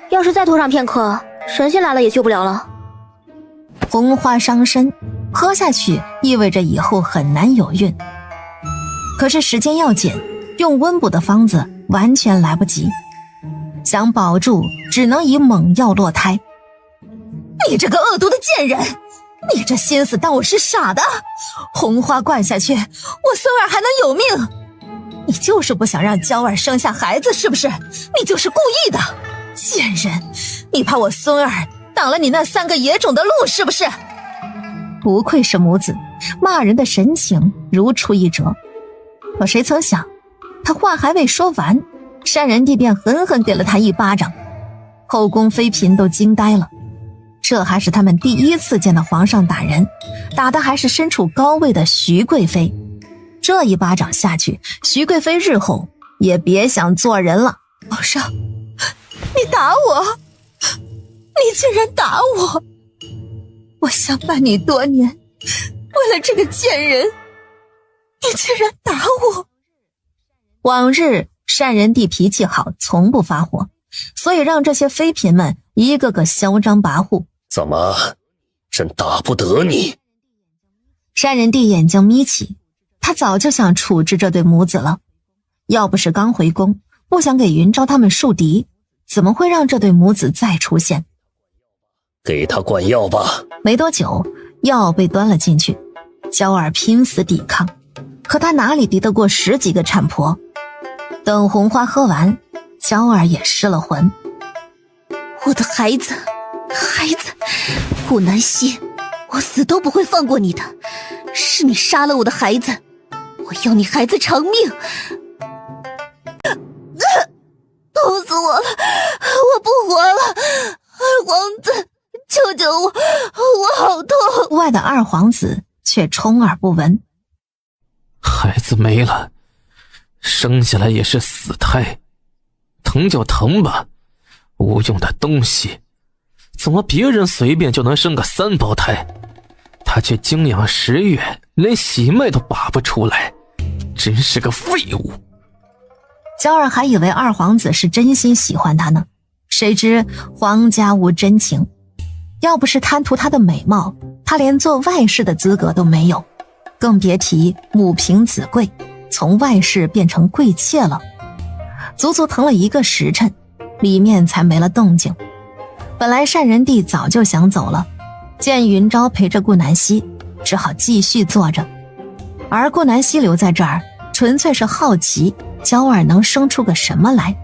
要是再拖上片刻，神仙来了也救不了了。红花伤身，喝下去意味着以后很难有孕。可是时间要紧，用温补的方子完全来不及，想保住只能以猛药落胎。你这个恶毒的贱人，你这心思当我是傻的？红花灌下去，我孙儿还能有命？你就是不想让娇儿生下孩子是不是？你就是故意的，贱人！你怕我孙儿挡了你那3个野种的路是不是？不愧是母子，骂人的神情如出一辙。可谁曾想，他话还未说完，单仁帝便狠狠给了他一巴掌。后宫妃嫔都惊呆了，这还是他们第一次见到皇上打人，打的还是身处高位的徐贵妃。这一巴掌下去，徐贵妃日后也别想做人了。皇上，你打我，你竟然打我！我相伴你多年，为了这个贱人，你竟然打我！往日单仁帝脾气好，从不发火，所以让这些妃嫔们一个个嚣张跋扈。怎么，朕打不得你？单仁帝眼睛眯起，他早就想处置这对母子了。要不是刚回宫，不想给云昭他们树敌，怎么会让这对母子再出现？给他灌药吧。没多久，药被端了进去，娇儿拼死抵抗，可他哪里敌得过10几个产婆？等红花喝完，娇儿也失了魂。我的孩子，顾南希，我死都不会放过你的，是你杀了我的孩子，我要你孩子偿命。痛死我了，我不活了，二皇子，救救我，我好痛。屋外的二皇子却充耳不闻。孩子没了，生下来也是死胎，疼就疼吧，无用的东西。怎么别人随便就能生个3胞胎，他却精养10月，连喜脉都拔不出来，真是个废物。娇儿还以为二皇子是真心喜欢他呢，谁知皇家无真情。要不是贪图他的美貌，他连做外室的资格都没有，更别提母凭子贵，从外室变成贵妾了。足足疼了1个时辰，里面才没了动静。本来单仁帝早就想走了，见云昭陪着顾南希，只好继续坐着。而顾南希留在这儿，纯粹是好奇娇儿能生出个什么来。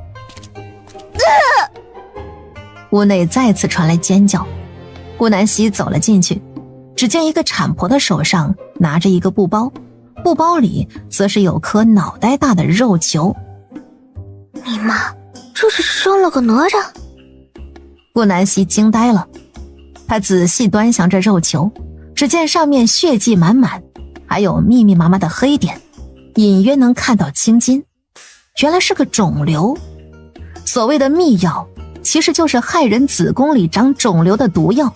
屋内再次传来尖叫，顾南希走了进去，只见一个产婆的手上拿着一个布包，布包里则是有颗脑袋大的肉球。你妈，这是生了个哪吒？顾南希惊呆了，她仔细端详着肉球，只见上面血迹满满，还有密密麻麻的黑点，隐约能看到青筋，原来是个肿瘤。所谓的秘药，其实就是害人子宫里长肿瘤的毒药，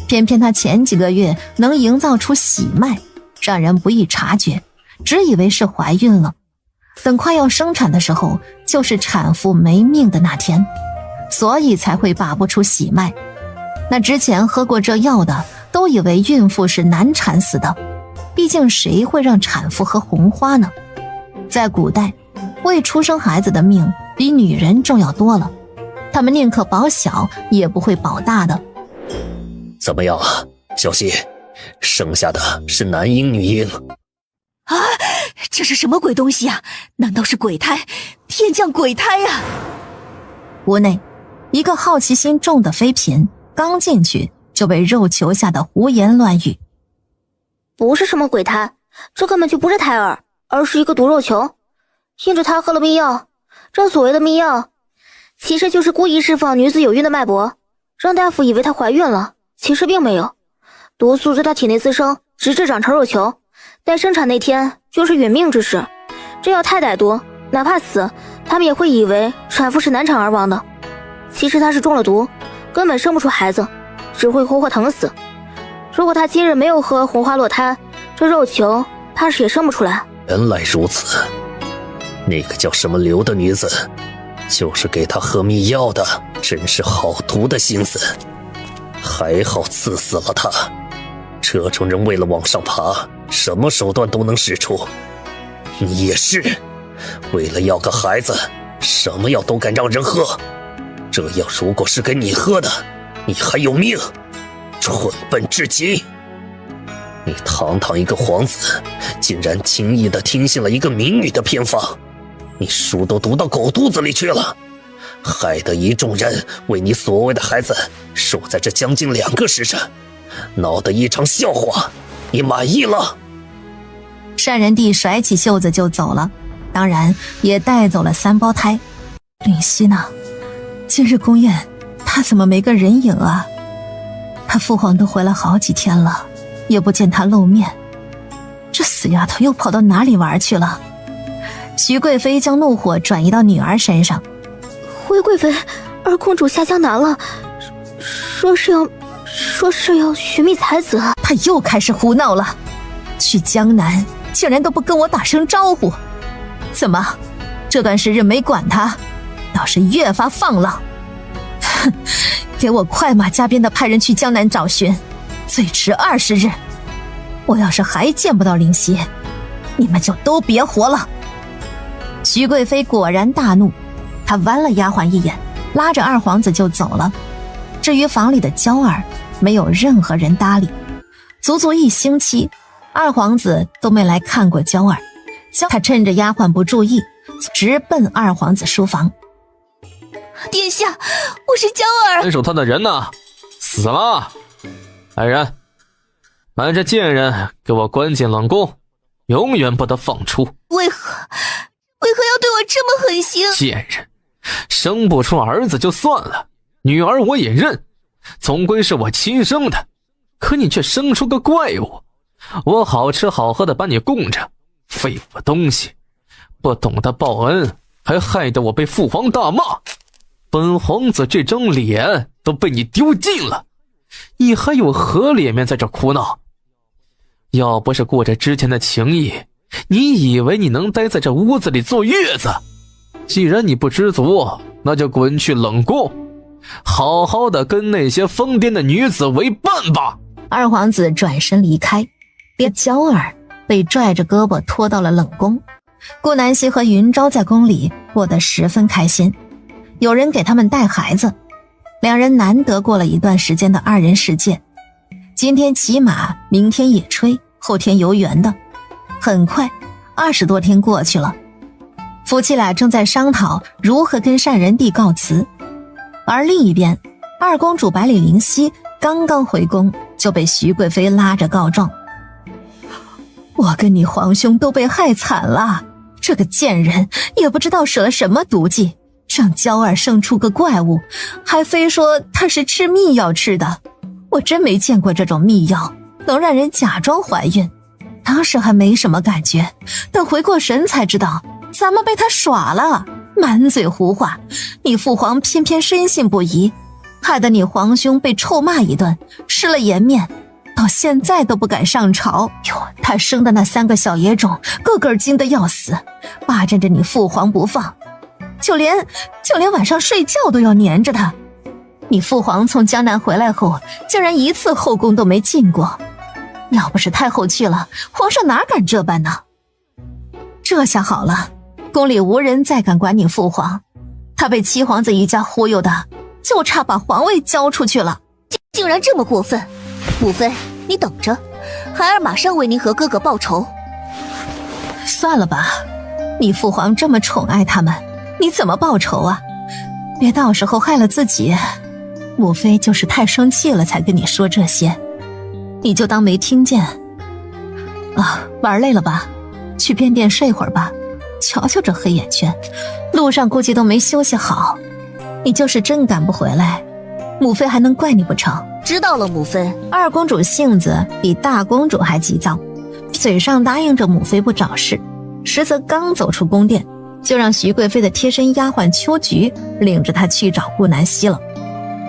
偏偏他前几个月能营造出喜脉，让人不易察觉，只以为是怀孕了。等快要生产的时候，就是产妇没命的那天，所以才会拔不出喜脉。那之前喝过这药的都以为孕妇是难产死的，毕竟谁会让产妇喝红花呢？在古代，未出生孩子的命比女人重要多了，他们宁可保小也不会保大的。怎么样啊，小希，生下的是男婴女婴？啊，这是什么鬼东西啊？难道是鬼胎？天降鬼胎呀！屋内，一个好奇心重的妃嫔刚进去就被肉球吓得胡言乱语。不是什么鬼胎，这根本就不是胎儿，而是一个毒肉球。因着她喝了秘药，这所谓的秘药，其实就是故意释放女子有孕的脉搏，让大夫以为她怀孕了，其实并没有。毒素在她体内滋生，直至长成肉球。待生产那天就是殒命之时，这药太歹毒，哪怕死，他们也会以为产妇是难产而亡的。其实她是中了毒，根本生不出孩子，只会活活疼死。如果她今日没有喝红花落胎，这肉球怕是也生不出来。原来如此，那个叫什么刘的女子，就是给她喝秘药的，真是好毒的心思。还好刺死了她。这种人为了往上爬，什么手段都能使出。你也是，为了要个孩子，什么药都敢让人喝。这药如果是给你喝的，你还有命？蠢笨至极！你堂堂一个皇子，竟然轻易地听信了一个民女的偏方，你书都读到狗肚子里去了，害得一众人为你所谓的孩子守在这将近2个时辰，闹得一场笑话，你满意了？单人帝甩起袖子就走了，当然也带走了3胞胎。林夕呢？今日宫宴他怎么没个人影啊？他父皇都回来好几天了，也不见他露面，这死丫头又跑到哪里玩去了？徐贵妃将怒火转移到女儿身上。回贵妃，二公主下江南了，说是要寻觅才子。他又开始胡闹了，去江南竟然都不跟我打声招呼，怎么这段时日没管他，倒是越发放浪？哼，给我快马加鞭的派人去江南找寻，最迟20日。我要是还见不到林夕，你们就都别活了。徐贵妃果然大怒，她剜了丫鬟一眼，拉着二皇子就走了。至于房里的娇儿，没有任何人搭理。足足1星期，二皇子都没来看过娇儿。他趁着丫鬟不注意，直奔二皇子书房。殿下，我是娇儿。看守他的人呢？死了！来人，把这贱人给我关进冷宫，永远不得放出。为何要对我这么狠心？贱人，生不出儿子就算了，女儿我也认，总归是我亲生的，可你却生出个怪物，我好吃好喝的把你供着，废物东西，不懂得报恩，还害得我被父皇大骂。本皇子这张脸都被你丢尽了，你还有何脸面在这哭闹？要不是顾着之前的情谊，你以为你能待在这屋子里坐月子？既然你不知足，那就滚去冷宫，好好的跟那些疯癫的女子为伴吧。二皇子转身离开，连娇儿被拽着胳膊拖到了冷宫。顾南希和云昭在宫里过得十分开心，有人给他们带孩子，两人难得过了一段时间的2人世界。今天骑马，明天野炊，后天游园的。很快20多天过去了，夫妻俩正在商讨如何跟单人帝告辞。而另一边，二公主百里灵犀刚刚回宫，就被徐贵妃拉着告状：我跟你皇兄都被害惨了，这个贱人也不知道使了什么毒计，让娇儿生出个怪物，还非说她是吃秘药吃的。我真没见过这种秘药能让人假装怀孕，当时还没什么感觉，等回过神才知道咱们被他耍了，满嘴胡话。你父皇偏偏深信不疑，害得你皇兄被臭骂一顿，失了颜面。到现在都不敢上朝。哟，他生的那3个小野种，个个精得要死，霸占着你父皇不放，就连晚上睡觉都要黏着他。你父皇从江南回来后，竟然一次后宫都没进过。要不是太后去了，皇上哪敢这般呢？这下好了，宫里无人再敢管你父皇，他被七皇子一家忽悠的，就差把皇位交出去了。竟然这么过分！母妃，你等着，孩儿马上为您和哥哥报仇。算了吧，你父皇这么宠爱他们，你怎么报仇啊？别到时候害了自己。母妃就是太生气了才跟你说这些，你就当没听见。啊，玩累了吧？去便殿睡会儿吧。瞧瞧这黑眼圈，路上估计都没休息好。你就是真赶不回来，母妃还能怪你不成？知道了，母妃。二公主性子比大公主还急躁，嘴上答应着母妃不找事，实则刚走出宫殿，就让徐贵妃的贴身丫鬟秋菊领着她去找顾南希了。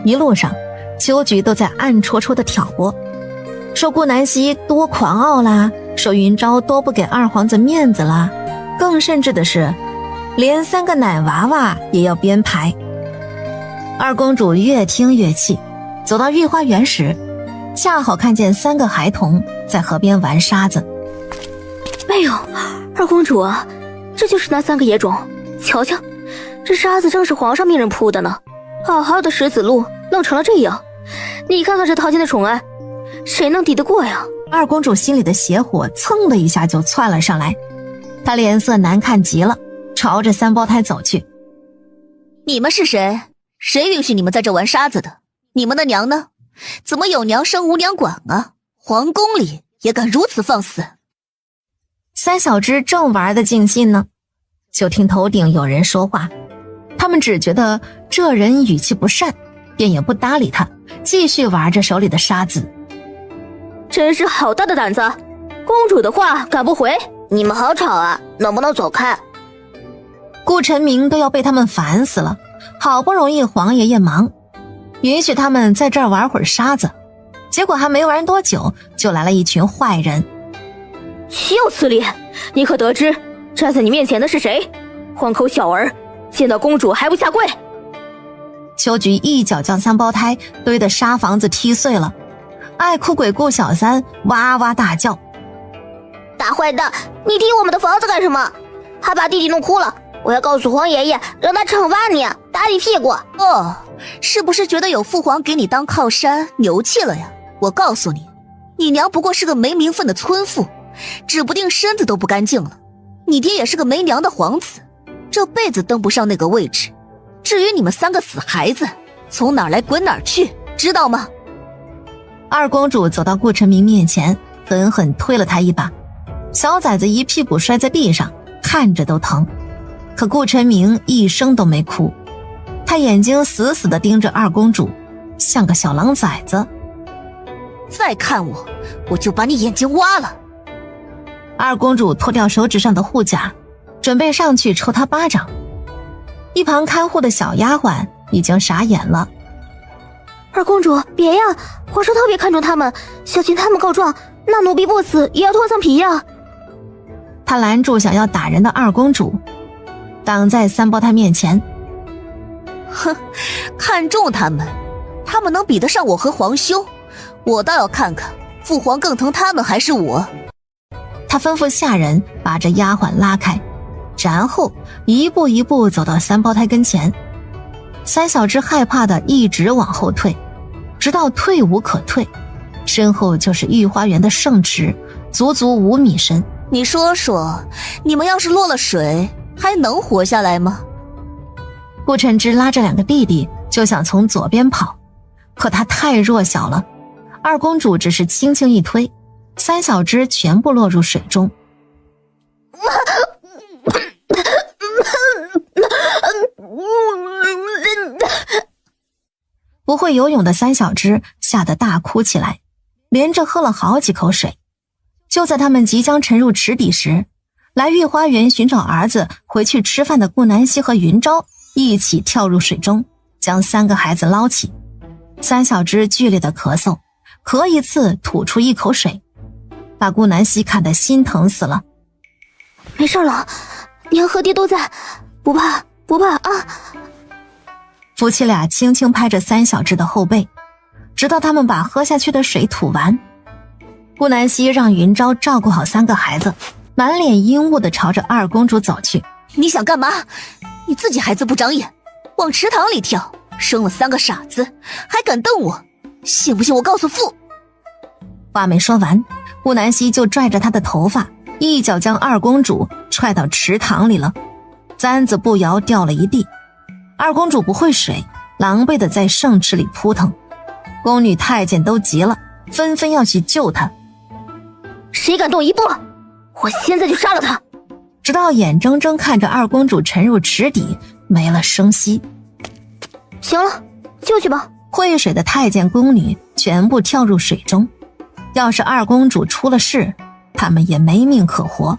一路上，秋菊都在暗戳戳的挑拨，说顾南希多狂傲啦，说云昭多不给二皇子面子啦，更甚至的是，连3个奶娃娃也要编排。二公主越听越气，走到御花园时，恰好看见3个孩童在河边玩沙子。哎呦，二公主，这就是那3个野种，瞧瞧，这沙子正是皇上命人铺的呢，好好的石子路弄成了这样，你看看这陶谦的宠爱，谁能抵得过呀？二公主心里的邪火蹭的一下就窜了上来，她脸色难看极了，朝着3胞胎走去。你们是谁？谁允许你们在这玩沙子的？你们的娘呢？怎么有娘生无娘管啊？皇宫里也敢如此放肆？3小只正玩得尽兴呢，就听头顶有人说话，他们只觉得这人语气不善，便也不搭理他，继续玩着手里的沙子。真是好大的胆子，公主的话赶不回。你们好吵啊，能不能走开？顾晨明都要被他们烦死了，好不容易皇爷爷忙允许他们在这儿玩会儿沙子，结果还没玩多久，就来了一群坏人。岂有此理！你可得知站在你面前的是谁？荒口小儿，见到公主还不下跪！秋菊一脚将3胞胎堆的沙房子踢碎了，爱哭鬼顾小三哇哇大叫：大坏蛋，你踢我们的房子干什么？还把弟弟弄哭了！我要告诉皇爷爷，让他惩罚你，打你屁股。哦，是不是觉得有父皇给你当靠山牛气了呀？我告诉你，你娘不过是个没名分的村妇，指不定身子都不干净了。你爹也是个没娘的皇子，这辈子登不上那个位置。至于你们3个死孩子，从哪儿来滚哪儿去，知道吗？二公主走到顾晨明面前，狠狠推了他一把，小崽子一屁股摔在地上，看着都疼。可顾晨明一声都没哭，他眼睛死死地盯着二公主，像个小狼崽子。再看我，我就把你眼睛挖了。二公主脱掉手指上的护甲，准备上去抽他巴掌。一旁看护的小丫鬟已经傻眼了。二公主，别呀，皇上特别看重他们，小心他们告状，那奴婢不死也要脱层皮呀。他拦住想要打人的二公主，挡在3胞胎面前。哼，看重他们能比得上我和皇兄？我倒要看看父皇更疼他们还是我。他吩咐下人把这丫鬟拉开，然后一步一步走到3胞胎跟前。3小只害怕的一直往后退，直到退无可退，身后就是御花园的圣池，足足5米深。你说说，你们要是落了水，还能活下来吗？顾晨之拉着2个弟弟就想从左边跑，可他太弱小了，二公主只是轻轻一推，3小只全部落入水中。不会游泳的3小只吓得大哭起来，连着喝了好几口水。就在他们即将沉入池底时，来御花园寻找儿子回去吃饭的顾南希和云昭一起跳入水中，将3个孩子捞起。3小只剧烈的咳嗽，咳一次吐出一口水，把顾南希看得心疼死了。没事了，娘和爹都在，不怕啊！夫妻俩轻轻拍着三小只的后背，直到他们把喝下去的水吐完。顾南希让云昭照顾好3个孩子，满脸阴雾地朝着二公主走去。你想干嘛？你自己孩子不长眼，往池塘里跳，生了3个傻子，还敢瞪我？信不信我告诉父？话没说完，顾南希就拽着她的头发，一脚将二公主踹到池塘里了，簪子不摇掉了一地。二公主不会水，狼狈地在圣池里扑腾。宫女太监都急了，纷纷要去救她。谁敢动一步，我现在就杀了他！直到眼睁睁看着二公主沉入池底，没了声息。行了，就去吧。会水的太监宫女全部跳入水中，要是二公主出了事，他们也没命可活。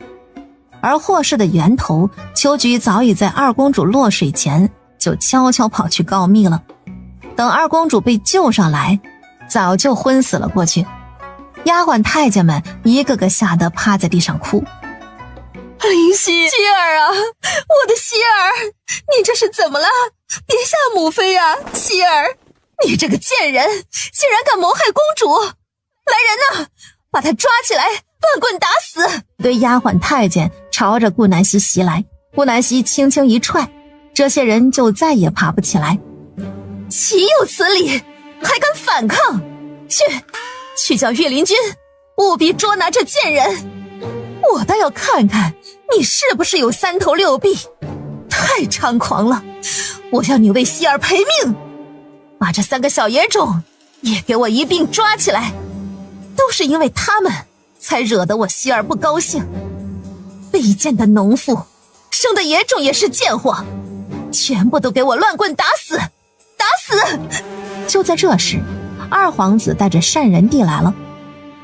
而祸事的源头，秋菊早已在二公主落水前就悄悄跑去告密了。等二公主被救上来，早就昏死了过去。丫鬟太监们一个个吓得趴在地上哭。林希儿啊，我的希儿，你这是怎么了？别吓母妃啊，希儿，你这个贱人，竟然敢谋害公主！来人呐，把她抓起来，乱棍打死！对丫鬟太监朝着顾南希袭来，顾南希轻轻一踹，这些人就再也爬不起来。岂有此理，还敢反抗？去叫御林军，务必捉拿这贱人！我倒要看看你是不是有3头6臂，太猖狂了！我要你为希儿赔命！把这3个小野种也给我一并抓起来！都是因为他们才惹得我希儿不高兴。卑贱的农妇，生的野种也是贱货，全部都给我乱棍打死！打死！就在这时，二皇子带着善人递来了。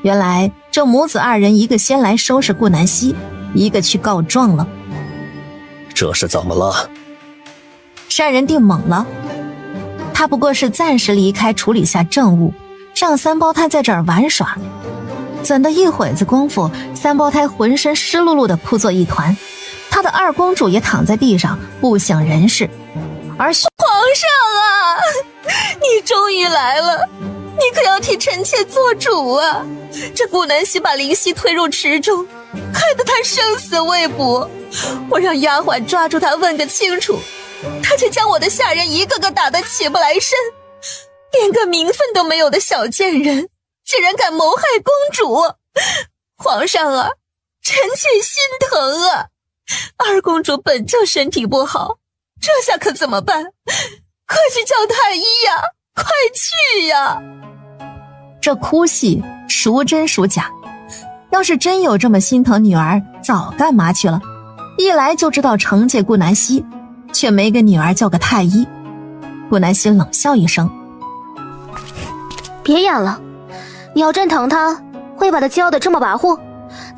原来这母子2人，一个先来收拾顾南希，一个去告状了。这是怎么了？善人递懵了，他不过是暂时离开处理下政务，让3胞胎在这儿玩耍。怎的一会子功夫，3胞胎浑身湿漉漉的扑作一团，他的二公主也躺在地上不省人事。而皇上啊，你终于来了，你可要替臣妾做主啊！这顾南希把林希推入池中，害得她生死未卜，我让丫鬟抓住她问个清楚，她却将我的下人一个个打得起不来身，连个名分都没有的小贱人，竟然敢谋害公主！皇上啊，臣妾心疼啊！二公主本就身体不好，这下可怎么办？快去叫太医呀！快去呀！这哭戏孰真孰假？要是真有这么心疼女儿，早干嘛去了？一来就知道惩戒顾南希，却没给女儿叫个太医。顾南希冷笑一声：别演了，你要真疼她，会把她教得这么跋扈？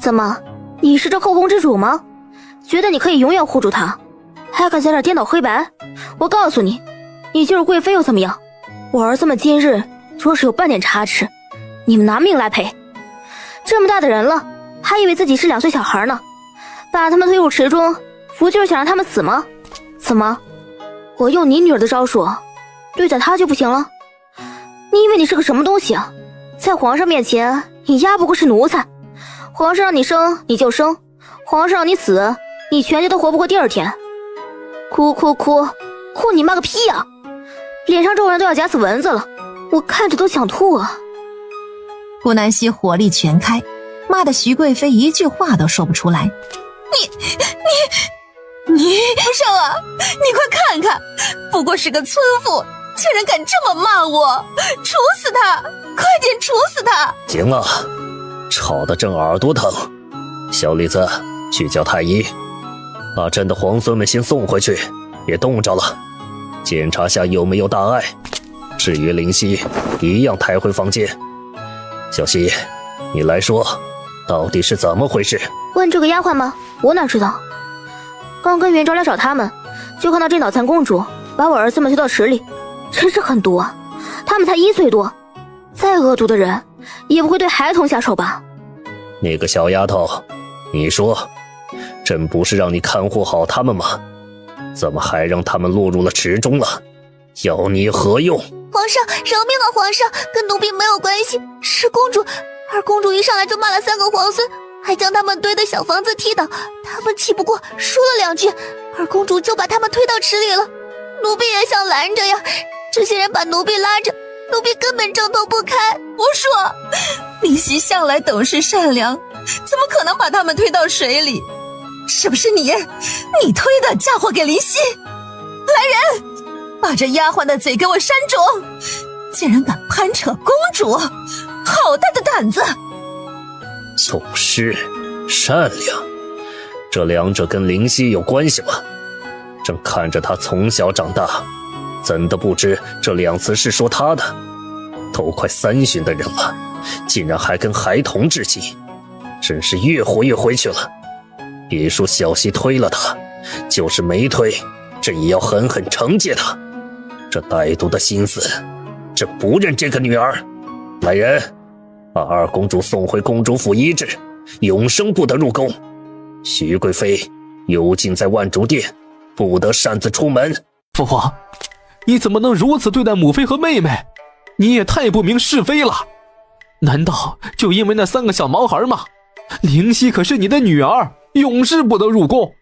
怎么，你是这后宫之主吗？觉得你可以永远护住她，还敢在这颠倒黑白？我告诉你，你就是贵妃又怎么样？我儿子们今日若是有半点差池，你们拿命来赔！这么大的人了，还以为自己是2岁小孩呢，把他们推入池中，不就是想让他们死吗？怎么，我用你女儿的招数对待她就不行了？你以为你是个什么东西啊？在皇上面前，你丫不过是奴才。皇上让你生你就生，皇上让你死，你全家都活不过第2天。哭你妈个屁啊！脸上皱纹都要夹死蚊子了，我看着都想吐啊！顾南希火力全开，骂得徐贵妃一句话都说不出来。你皇上啊，你快看看，不过是个村妇，竟然敢这么骂我！处死他！快点处死他！行了，吵得正耳朵疼。小李子，去叫太医，把朕的皇孙们先送回去，别冻着了，检查下有没有大碍。至于林希，一样抬回房间。小希，你来说，到底是怎么回事？问这个丫鬟吗？我哪知道。刚跟元昭来找他们，就看到这脑残公主把我儿子们推到池里，真是狠毒啊！他们才1岁多，再恶毒的人也不会对孩童下手吧？那个小丫头，你说，朕不是让你看护好他们吗？怎么还让他们落入了池中了？要你何用？皇上，饶命啊！皇上，跟奴婢没有关系，是公主。二公主一上来就骂了3个皇孙，还将他们堆的小房子踢倒，他们气不过，说了2句，二公主就把他们推到池里了。奴婢也想拦着呀，这些人把奴婢拉着，奴婢根本挣脱不开。胡说！林夕向来懂事善良，怎么可能把他们推到水里？是不是你推的嫁祸给林夕？来人，把这丫鬟的嘴给我扇肿！竟然敢攀扯公主，好大的胆子！懂事善良，这两者跟林夕有关系吗？正看着他从小长大，怎的不知这2次是说他的？都快3旬的人了，竟然还跟孩童置气，真是越活越回去了。别说小溪推了他，就是没推，朕也要狠狠惩戒他。这歹毒的心思，朕不认这个女儿。来人，把二公主送回公主府医治，永生不得入宫。徐贵妃幽禁在万烛殿，不得擅自出门。父皇，你怎么能如此对待母妃和妹妹？你也太不明是非了！难道就因为那3个小毛孩吗？灵犀可是你的女儿，永世不得入宫。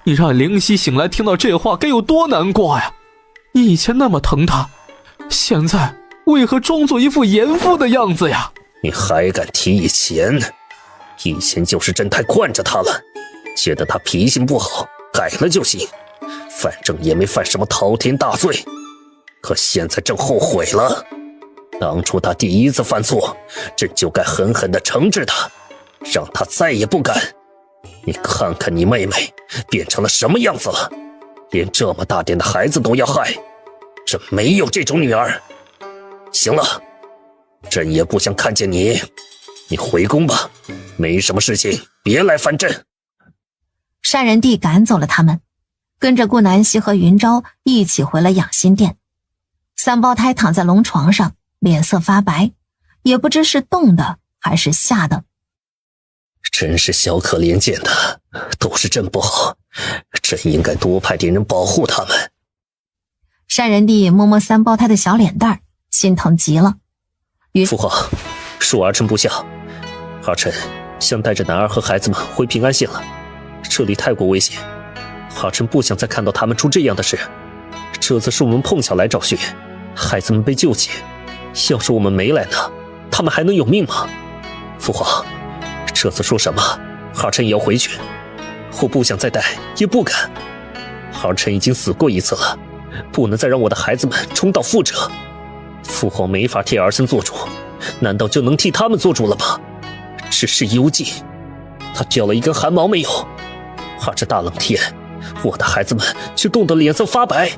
你让灵犀醒来听到这话该有多难过呀！你以前那么疼她，现在为何装作一副严父的样子呀？你还敢提以前？以前就是朕太惯着她了，觉得她脾性不好，改了就行，反正也没犯什么滔天大罪。可现在朕后悔了，当初她第1次犯错，朕就该狠狠地惩治她，让她再也不敢。你看看你妹妹变成了什么样子了，连这么大点的孩子都要害，朕没有这种女儿。行了，朕也不想看见你，你回宫吧，没什么事情别来烦朕。单人帝赶走了他们，跟着顾南希和云昭一起回了养心殿。3胞胎躺在龙床上，脸色发白，也不知是冻的还是吓的。真是小可怜见的，都是朕不好，朕应该多派点人保护他们。单人帝摸摸3胞胎的小脸蛋儿，心疼极了。父皇，恕儿臣不孝，儿臣想带着男儿和孩子们回平安县了，这里太过危险，儿臣不想再看到他们出这样的事。这次是我们碰巧来找血，孩子们被救起，要是我们没来呢，他们还能有命吗？父皇，这次说什么，儿臣也要回去，我不想再带，也不敢。儿臣已经死过1次了，不能再让我的孩子们重蹈覆辙。父皇没法替儿孙做主，难道就能替他们做主了吗？只是幽禁，他掉了一根汗毛没有？而这大冷天，我的孩子们却冻得脸色发白。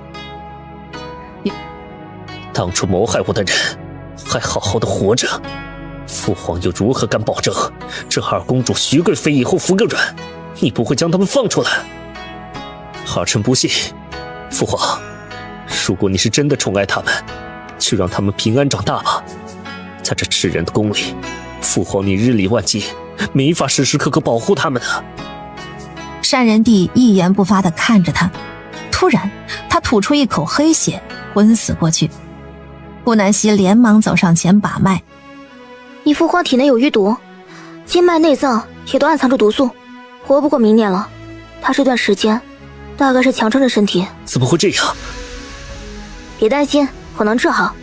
当初谋害我的人还好好的活着，父皇又如何敢保证这二公主徐贵妃以后服个软，你不会将他们放出来？儿臣不信。父皇，如果你是真的宠爱他们，就让他们平安长大吧。在这吃人的宫里，父皇你日理万机，没法时时刻刻保护他们啊。单人帝一言不发地看着他，突然他吐出一口黑血，昏死过去。顾南希连忙走上前把脉，你父皇体内有淤毒，经脉内脏也都暗藏着毒素，活不过明年了。他这段时间大概是强撑着身体。怎么会这样？别担心，我能治好，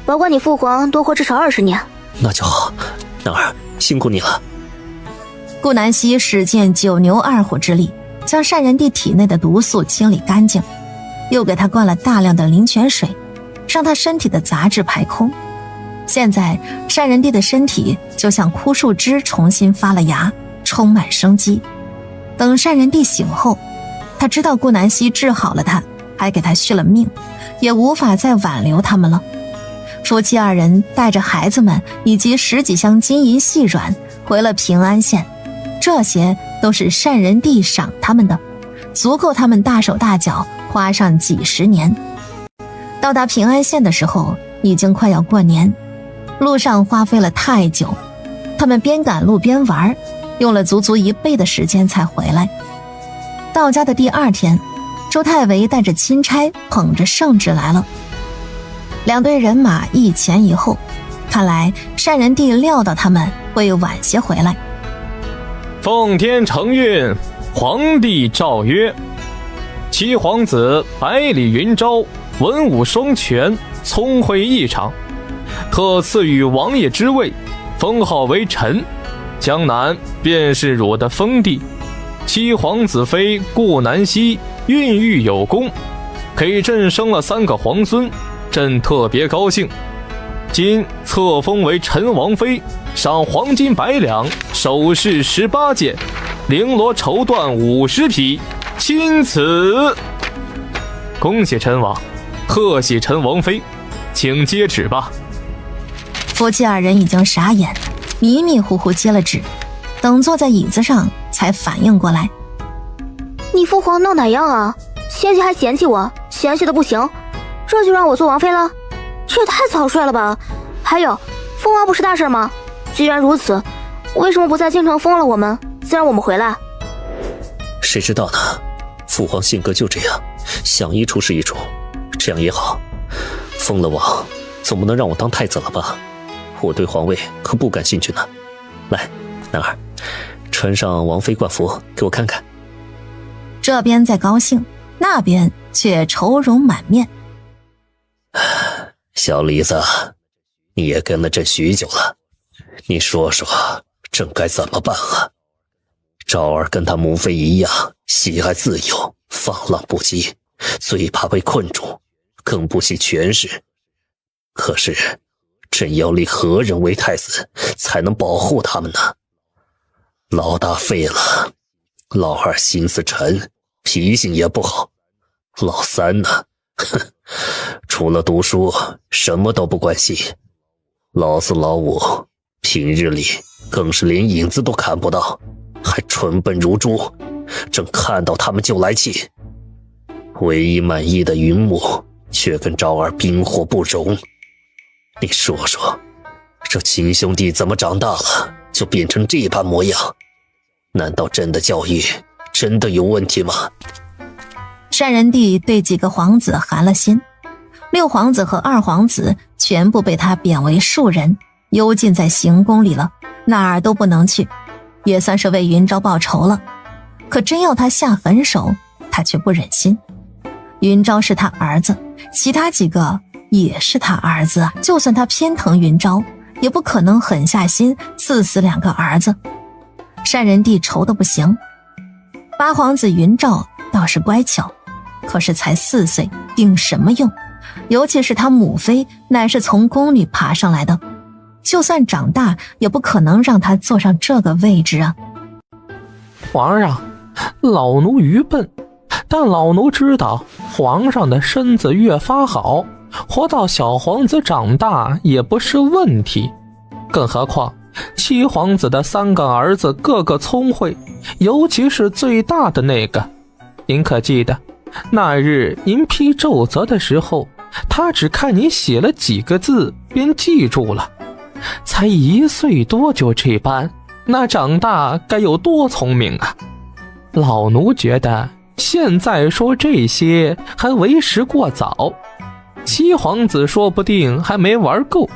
保管你父皇多活至少20年。那就好，男儿辛苦你了。顾南希使尽9牛2虎之力，将单人帝体内的毒素清理干净，又给他灌了大量的灵泉水，让他身体的杂质排空。现在单人帝的身体就像枯树枝重新发了芽，充满生机。等单人帝醒后，他知道顾南希治好了他，还给他续了命，也无法再挽留他们了。夫妻2人带着孩子们以及10几箱金银细软回了平安县，这些都是单人帝赏他们的，足够他们大手大脚花上几10年。到达平安县的时候，已经快要过年。路上花费了太久，他们边赶路边玩，用了足足1倍的时间才回来。到家的第2天，周太尉带着钦差捧着圣旨来了。2队人马一前一后，看来单仁帝料到他们会晚些回来。奉天承运，皇帝诏曰：七皇子百里云昭文武双全，聪慧异常，特赐予王爷之位，封号为臣。江南便是汝的封地。七皇子妃顾南溪孕育有功，给朕生了3个皇孙，朕特别高兴。今册封为陈王妃，赏黄金100两，首饰18件，绫罗绸缎50匹，钦此。恭喜陈王，贺喜陈王妃，请接旨吧。夫妻2人已经傻眼，迷迷糊糊接了旨，等坐在椅子上才反应过来。你父皇闹哪样啊？先前还嫌弃我，嫌弃的不行，这就让我做王妃了？这也太草率了吧！还有，封王不是大事吗？既然如此，为什么不在京城封了我们，再让我们回来？谁知道呢？父皇性格就这样，想一出是一出。这样也好，封了王，总不能让我当太子了吧？我对皇位可不感兴趣呢。来，男儿，穿上王妃冠服给我看看。这边在高兴，那边却愁容满面。小李子，你也跟了朕许久了，你说说朕该怎么办啊？昭儿跟他母妃一样，喜爱自由，放浪不羁，最怕被困住，更不惜权势。可是朕要立何人为太子，才能保护他们呢？老大废了，老二心思沉，脾性也不好，老三呢，哼，除了读书什么都不关心，老四老五平日里更是连影子都看不到，还蠢笨如猪，正看到他们就来气。唯一满意的云母却跟昭儿冰火不容。你说说，这亲兄弟怎么长大了就变成这般模样？难道朕的教育真的有问题吗？单仁帝对几个皇子寒了心，6皇子和2皇子全部被他贬为庶人，幽禁在行宫里了，哪儿都不能去，也算是为云昭报仇了。可真要他下狠手，他却不忍心。云昭是他儿子，其他几个也是他儿子啊，就算他偏疼云昭，也不可能狠下心赐死2个儿子。单仁帝愁得不行。8皇子云昭倒是乖巧，可是才4岁，顶什么用？尤其是他母妃乃是从宫里爬上来的，就算长大也不可能让他坐上这个位置啊。皇上，老奴愚笨，但老奴知道皇上的身子越发好，活到小皇子长大也不是问题。更何况7皇子的3个儿子个个聪慧，尤其是最大的那个。您可记得那日您批奏折的时候，他只看你写了几个字便记住了，才1岁多就这般，那长大该有多聪明啊！老奴觉得现在说这些还为时过早，7皇子说不定还没玩够。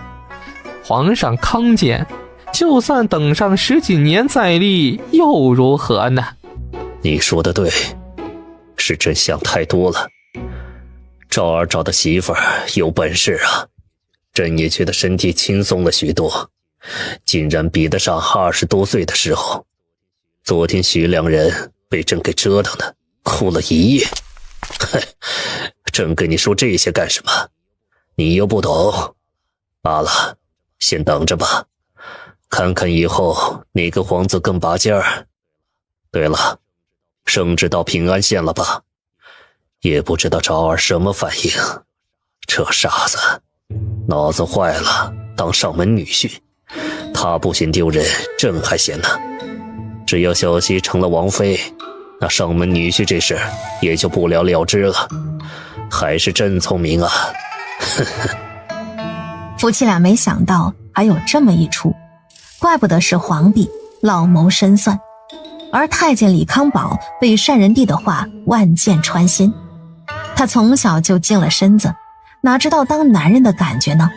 皇上康健，就算等上10几年再立又如何呢？你说的对，是朕想太多了。昭儿找的媳妇儿有本事啊，朕也觉得身体轻松了许多，竟然比得上20多岁的时候。昨天徐良人被朕给折腾的哭了1夜。哼，朕跟你说这些干什么？你又不懂。罢了，先等着吧，看看以后哪个皇子更拔尖儿。对了，圣旨到平安县了吧？也不知道昭儿什么反应。这傻子脑子坏了，当上门女婿，他不嫌丢人，朕还嫌呢。只要小西成了王妃，那上门女婿这事也就不了了之了。还是朕聪明啊。夫妻俩没想到还有这么一出，怪不得是皇帝，老谋深算。而太监李康宝被单仁帝的话万箭穿心，他从小就净了身子，哪知道当男人的感觉呢？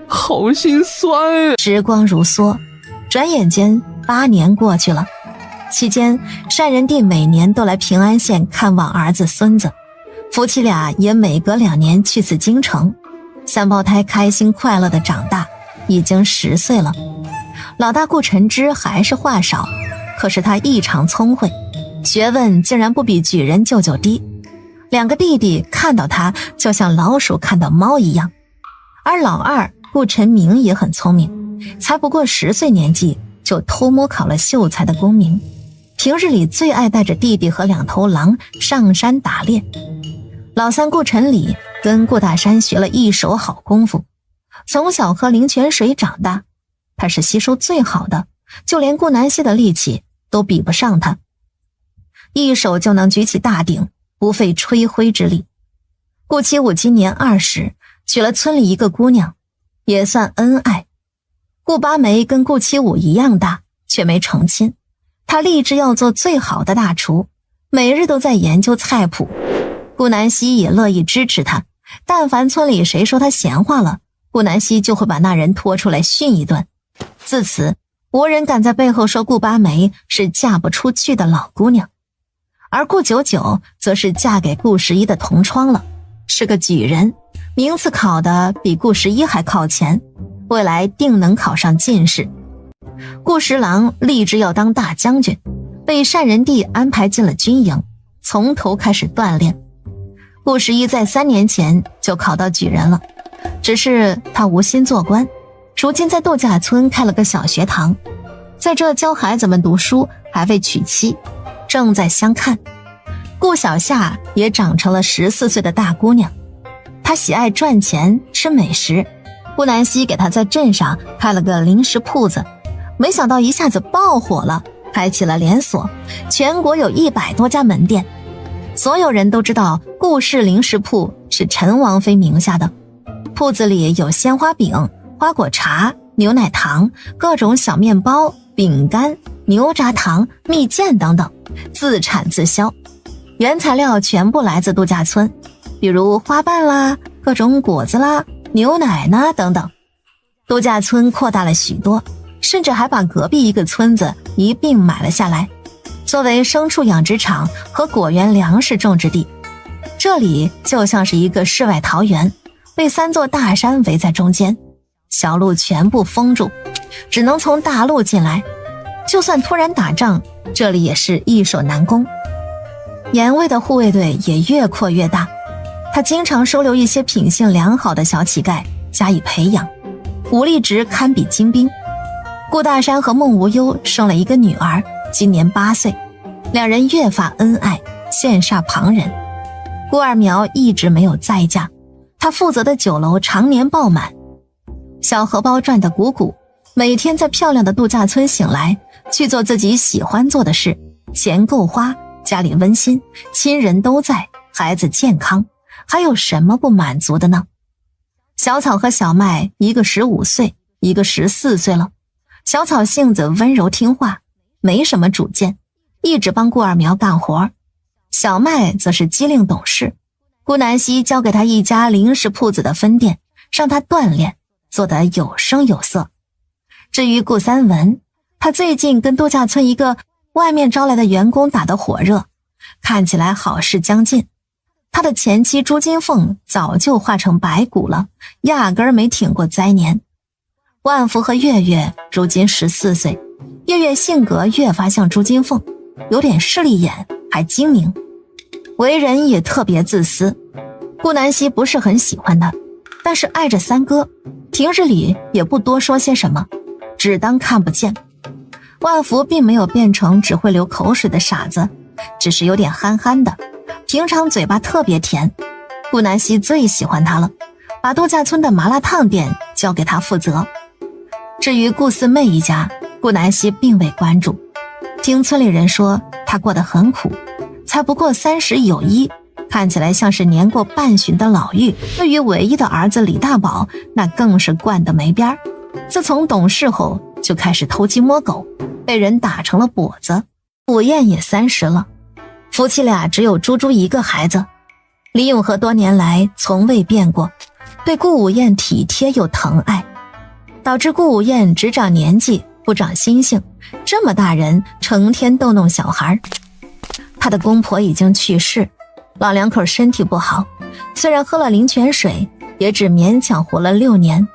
好心酸呀！时光如梭，转眼间8年过去了。期间，单仁帝每年都来平安县看望儿子孙子，夫妻俩也每隔2年去次京城。三胞胎开心快乐的长大，已经10岁了。老大顾晨之还是话少，可是他异常聪慧，学问竟然不比举人舅舅低。2个弟弟看到他就像老鼠看到猫一样。而老二顾晨明也很聪明，才不过10岁年纪就偷摸考了秀才的功名，平日里最爱带着弟弟和2头狼上山打猎。老三顾晨礼跟顾大山学了一手好功夫，从小喝灵泉水长大，他是吸收最好的，就连顾南希的力气都比不上他，一手就能举起大鼎，不费吹灰之力。顾七武今年20，娶了村里一个姑娘，也算恩爱。顾八梅跟顾七武一样大，却没成亲。他立志要做最好的大厨，每日都在研究菜谱。顾南希也乐意支持他，但凡村里谁说他闲话了，顾南希就会把那人拖出来训一顿。自此，无人敢在背后说顾八梅是嫁不出去的老姑娘。而顾九九则是嫁给顾11的同窗了，是个举人，名次考得比顾11还靠前，未来定能考上进士。顾十郎立志要当大将军，被单仁帝安排进了军营，从头开始锻炼。顾11在3年前就考到举人了，只是他无心做官，如今在度假村开了个小学堂，在这教孩子们读书，还未娶妻，正在相看。顾小夏也长成了14岁的大姑娘，她喜爱赚钱吃美食，顾南希给她在镇上开了个零食铺子，没想到一下子爆火了，开起了连锁，全国有100多家门店。所有人都知道顾氏零食铺是陈王妃名下的，铺子里有鲜花饼、花果茶、牛奶糖、各种小面包、饼干、牛轧糖、蜜饯等等，自产自销，原材料全部来自度假村，比如花瓣啦、各种果子啦、牛奶呢等等。度假村扩大了许多，甚至还把隔壁一个村子一并买了下来，作为牲畜养殖场和果园粮食种植地。这里就像是一个世外桃源，被3座大山围在中间，小路全部封住，只能从大路进来，就算突然打仗，这里也是易守难攻。严卫的护卫队也越扩越大，他经常收留一些品性良好的小乞丐加以培养，武力值堪比精兵。顾大山和孟无忧生了一个女儿，今年8岁，2人越发恩爱，羡煞旁人。顾二苗一直没有再嫁，他负责的酒楼常年爆满，小荷包赚得鼓鼓，每天在漂亮的度假村醒来，去做自己喜欢做的事，钱够花，家里温馨，亲人都在，孩子健康，还有什么不满足的呢？小草和小麦一个15岁，一个14岁了。小草性子温柔听话，没什么主见，一直帮顾二苗干活。小麦则是机灵懂事，顾南希交给他一家零食铺子的分店，让他锻炼，做得有声有色。至于顾三文，他最近跟度假村一个外面招来的员工打得火热，看起来好事将近。他的前妻朱金凤早就化成白骨了，压根儿没挺过灾年。万福和月月如今14岁，月月性格越发像朱金凤，有点势利眼，还精明，为人也特别自私。顾南希不是很喜欢他，但是爱着三哥，平日里也不多说些什么，只当看不见。万福并没有变成只会流口水的傻子，只是有点憨憨的，平常嘴巴特别甜。顾南希最喜欢他了，把度假村的麻辣烫店交给他负责。至于顾四妹一家，顾南希并未关注，听村里人说他过得很苦，才不过30有1，看起来像是年过半旬的老妪，对于唯一的儿子李大宝，那更是惯得没边儿。自从懂事后，就开始偷鸡摸狗，被人打成了跛子。顾武燕也30了，夫妻俩只有猪猪一个孩子。李永和多年来从未变过，对顾武燕体贴又疼爱，导致顾武燕只长年纪不长心性，这么大人成天逗弄小孩。他的公婆已经去世，老两口身体不好，虽然喝了灵泉水，也只勉强活了6年。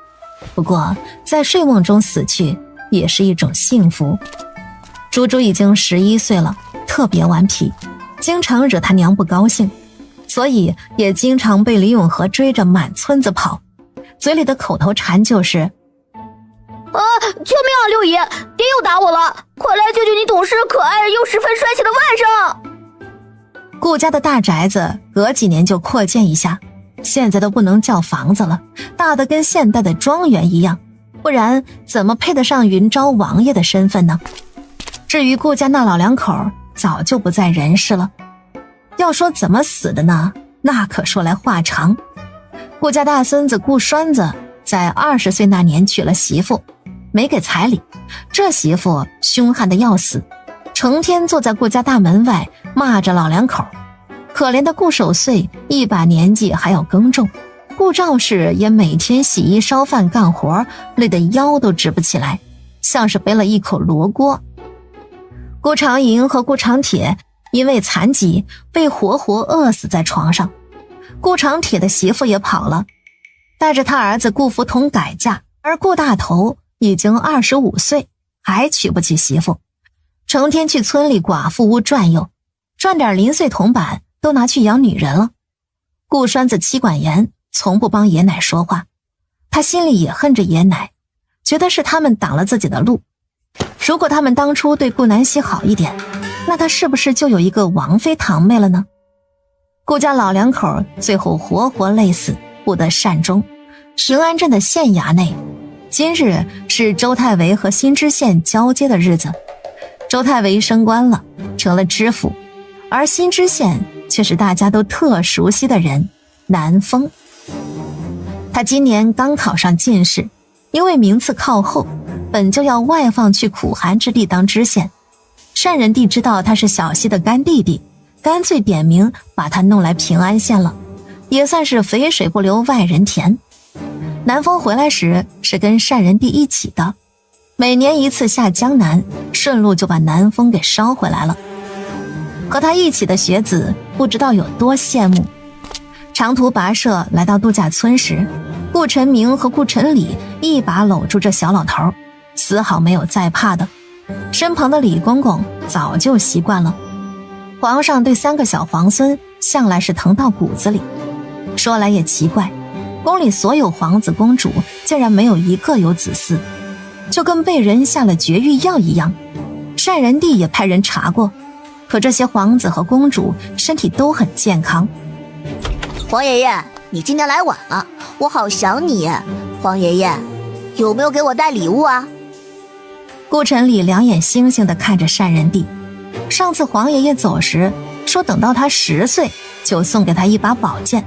不过在睡梦中死去也是一种幸福。猪猪已经11岁了，特别顽皮，经常惹他娘不高兴，所以也经常被李永和追着满村子跑，嘴里的口头禅就是救命啊，六姨，爹又打我了，快来救救你懂事可爱又十分帅气的外甥。顾家的大宅子隔几年就扩建一下，现在都不能叫房子了，大的跟现代的庄园一样，不然怎么配得上云昭王爷的身份呢？至于顾家那老两口早就不在人世了，要说怎么死的呢，那可说来话长。顾家大孙子顾栓子在20岁那年娶了媳妇，没给彩礼，这媳妇凶悍的要死，成天坐在顾家大门外骂着老两口。可怜的顾守岁一把年纪还要耕种，顾兆氏也每天洗衣烧饭干活，累得腰都直不起来，像是背了一口罗锅。顾长营和顾长铁因为残疾被活活饿死在床上，顾长铁的媳妇也跑了，带着他儿子顾福同改嫁，而顾大头已经25岁，还娶不起媳妇，成天去村里寡妇屋转悠，赚点零碎铜板都拿去养女人了。顾栓子妻管严，从不帮爷奶说话，他心里也恨着爷奶，觉得是他们挡了自己的路。如果他们当初对顾南希好一点，那他是不是就有一个王妃堂妹了呢？顾家老两口最后活活累死，不得善终。平安镇的县衙内，今日是周太尉和新知县交接的日子。周太尉升官了，成了知府，而新知县却是大家都特熟悉的人，南风。他今年刚考上进士，因为名次靠后，本就要外放去苦寒之地当知县。单仁帝知道他是小西的干弟弟，干脆点名把他弄来平安县了，也算是肥水不流外人田。南风回来时是跟单仁帝一起的，每年一次下江南，顺路就把南风给捎回来了。和他一起的学子不知道有多羡慕。长途跋涉来到度假村时，顾晨明和顾晨礼一把搂住这小老头，丝毫没有再怕的。身旁的李公公早就习惯了。皇上对3个小皇孙向来是疼到骨子里。说来也奇怪，宫里所有皇子公主竟然没有一个有子嗣，就跟被人下了绝育药一样。单仁帝也派人查过，可这些皇子和公主身体都很健康。皇爷爷，你今天来晚了，我好想你。皇爷爷，有没有给我带礼物啊？顾晨礼两眼星星地看着单仁帝，上次皇爷爷走时说等到他10岁就送给他一把宝剑，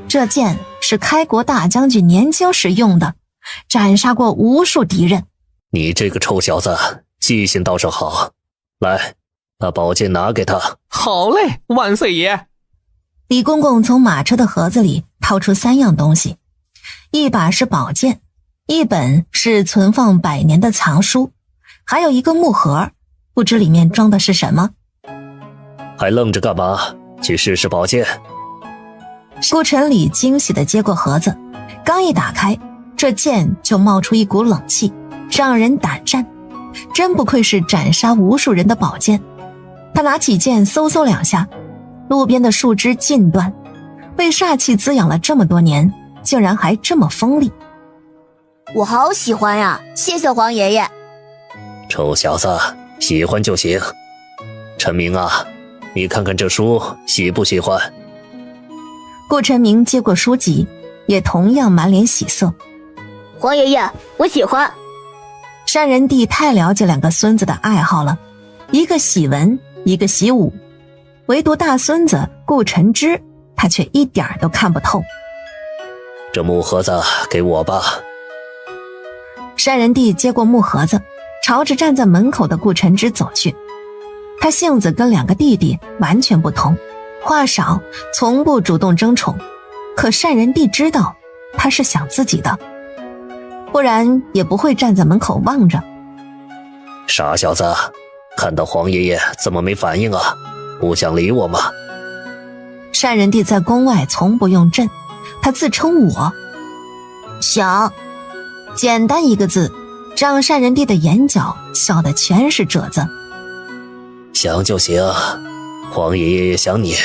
这剑是开国大将军年轻时用的，斩杀过无数敌人。你这个臭小子，记性倒是好，来，把宝剑拿给他。好嘞，万岁爷。李公公从马车的盒子里掏出3样东西，一把是宝剑，一本是存放100年的藏书，还有一个木盒，不知里面装的是什么。还愣着干嘛？去试试宝剑。顾晨礼惊喜地接过盒子，刚一打开，这剑就冒出一股冷气，让人胆战。真不愧是斩杀无数人的宝剑。他拿起剑嗖嗖2下，路边的树枝尽断，被煞气滋养了这么多年，竟然还这么锋利。我好喜欢呀，谢谢皇爷爷。臭小子，喜欢就行。陈明啊，你看看这书喜不喜欢？顾晨明接过书籍，也同样满脸喜色。皇爷爷，我喜欢。单仁帝太了解2个孙子的爱好了，一个喜文，一个喜武，唯独大孙子顾晨之他却一点都看不透。这木盒子给我吧。山人帝接过木盒子，朝着站在门口的顾晨之走去。他性子跟2个弟弟完全不同，话少，从不主动争宠，可善人帝知道他是想自己的，不然也不会站在门口望着。傻小子，看到黄爷爷怎么没反应啊？不想理我吗？善人帝在宫外从不用朕，他自称我。想，简单一个字，让善人帝的眼角笑的全是褶子。想就行，黄爷爷也想你。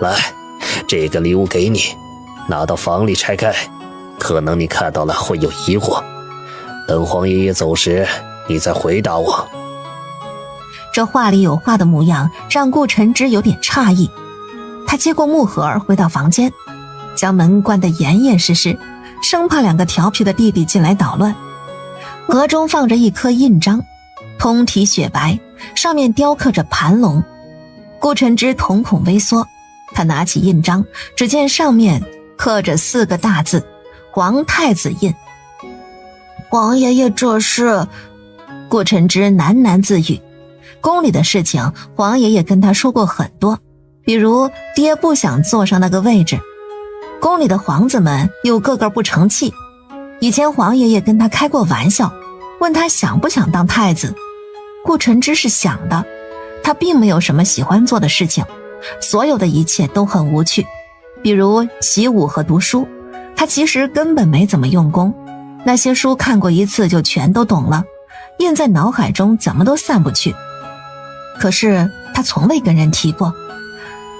来，这个礼物给你，拿到房里拆开，可能你看到了会有疑惑，等黄爷爷走时你再回答我。这话里有话的模样让顾晨之有点诧异。他接过木盒回到房间，将门关得严严实实，生怕2个调皮的弟弟进来捣乱。盒中放着一颗印章，通体雪白，上面雕刻着盘龙。顾晨之瞳孔微缩，他拿起印章，只见上面刻着4个大字：皇太子印。皇爷爷这是……顾晨之喃喃自语。宫里的事情皇爷爷跟他说过很多，比如爹不想坐上那个位置，宫里的皇子们又个个不成器。以前皇爷爷跟他开过玩笑，问他想不想当太子。顾晨之是想的，他并没有什么喜欢做的事情，所有的一切都很无趣，比如习武和读书，他其实根本没怎么用功，那些书看过一次就全都懂了，印在脑海中怎么都散不去。可是他从未跟人提过。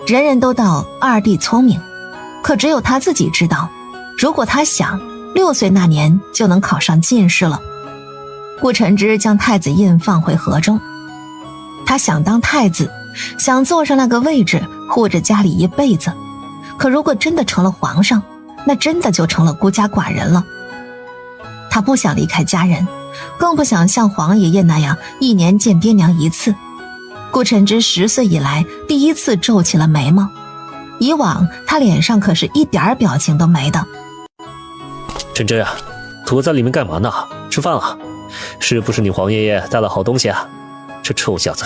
人人都道二弟聪明，可只有他自己知道，如果他想，6岁那年就能考上进士了。顾晨之将太子印放回盒中，他想当太子，想坐上那个位置，护着家里一辈子。可如果真的成了皇上，那真的就成了孤家寡人了。他不想离开家人，更不想像黄爷爷那样1年见爹娘1次。顾晨之10岁以来第一次皱起了眉毛，以往他脸上可是一点表情都没的。晨之啊，躲在里面干嘛呢？吃饭了？是不是你黄爷爷带了好东西啊？这臭小子，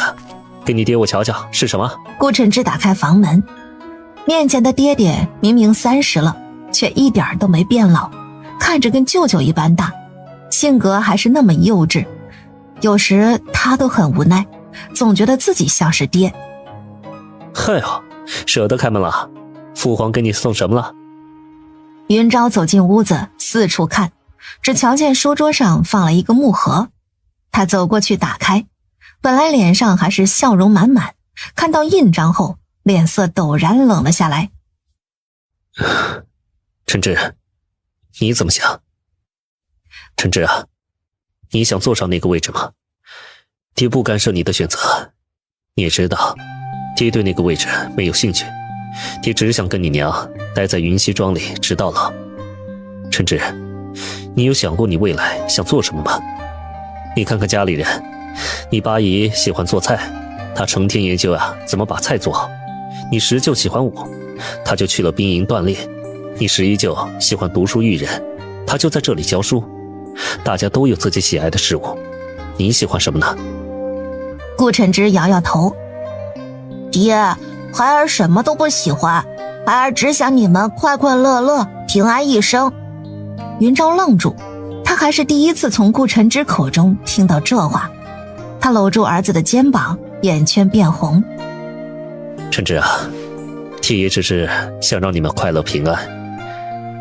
给你爹我瞧瞧是什么？顾晨之打开房门，面前的爹爹明明30了，却一点都没变老，看着跟舅舅一般大，性格还是那么幼稚。有时他都很无奈，总觉得自己像是爹。嗨呦，舍得开门了？父皇给你送什么了？云昭走进屋子，四处看，只瞧见书桌上放了一个木盒。他走过去打开，本来脸上还是笑容满满，看到印章后脸色陡然冷了下来。晨之，你怎么想？晨之啊，你想坐上那个位置吗？爹不干涉你的选择，你也知道，爹对那个位置没有兴趣，爹只想跟你娘待在云溪庄里直到老。晨之，你有想过你未来想做什么吗？你看看家里人，你八姨喜欢做菜，她成天研究怎么把菜做好。你十舅喜欢武，他就去了兵营锻炼。你11舅喜欢读书育人，他就在这里教书。大家都有自己喜爱的事物，你喜欢什么呢？顾晨之摇摇头，爹，孩儿什么都不喜欢，孩儿只想你们快快乐乐，平安一生。云昭愣住，他还是第一次从顾晨之口中听到这话。他搂住儿子的肩膀，眼圈变红。晨之啊，爹也只是想让你们快乐平安，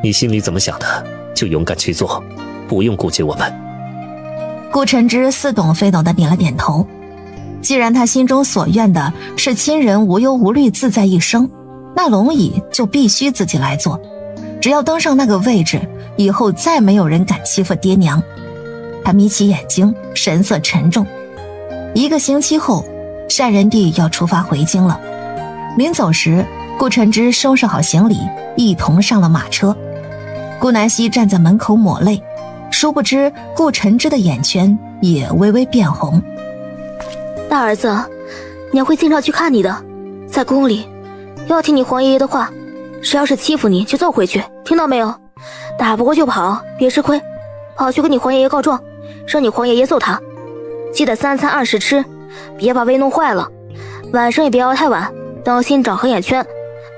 你心里怎么想的就勇敢去做，不用顾及我们。顾晨之似懂非懂地点了点头。既然他心中所愿的是亲人无忧无虑自在一生，那龙椅就必须自己来做。只要登上那个位置，以后再没有人敢欺负爹娘。他眯起眼睛，神色沉重。1个星期后，单人帝要出发回京了。临走时，顾晨之收拾好行李，一同上了马车。顾南希站在门口抹泪，殊不知顾晨之的眼圈也微微变红。大儿子，娘会经常去看你的，在宫里，要听你黄爷爷的话，谁要是欺负你，就揍回去，听到没有？打不过就跑，别吃亏。跑去跟你黄爷爷告状，让你黄爷爷揍他。记得3餐按时吃，别把胃弄坏了。晚上也别熬太晚，当心长黑眼圈，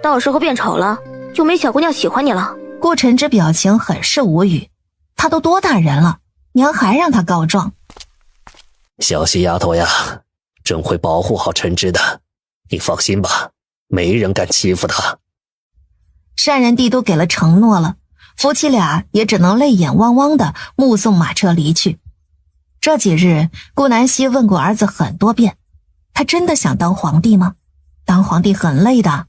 到时候变丑了，就没小姑娘喜欢你了。顾晨之表情很是无语，他都多大人了，娘还让他告状。小西丫头呀，朕会保护好晨之的，你放心吧，没人敢欺负他。单人帝都给了承诺了，夫妻俩也只能泪眼汪汪的目送马车离去。这几日，顾南希问过儿子很多遍，他真的想当皇帝吗？当皇帝很累的，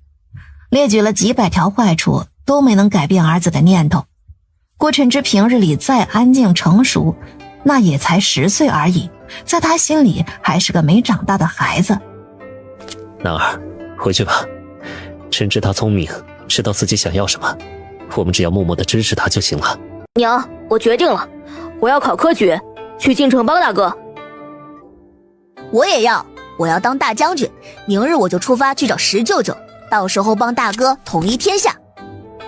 列举了几百条坏处，都没能改变儿子的念头。顾晨之平日里再安静成熟，那也才10岁而已，在他心里还是个没长大的孩子。男儿，回去吧。晨之他聪明，知道自己想要什么，我们只要默默地支持他就行了。娘，我决定了，我要考科举，去京城帮大哥。我也要，我要当大将军，明日我就出发去找石舅舅，到时候帮大哥统一天下。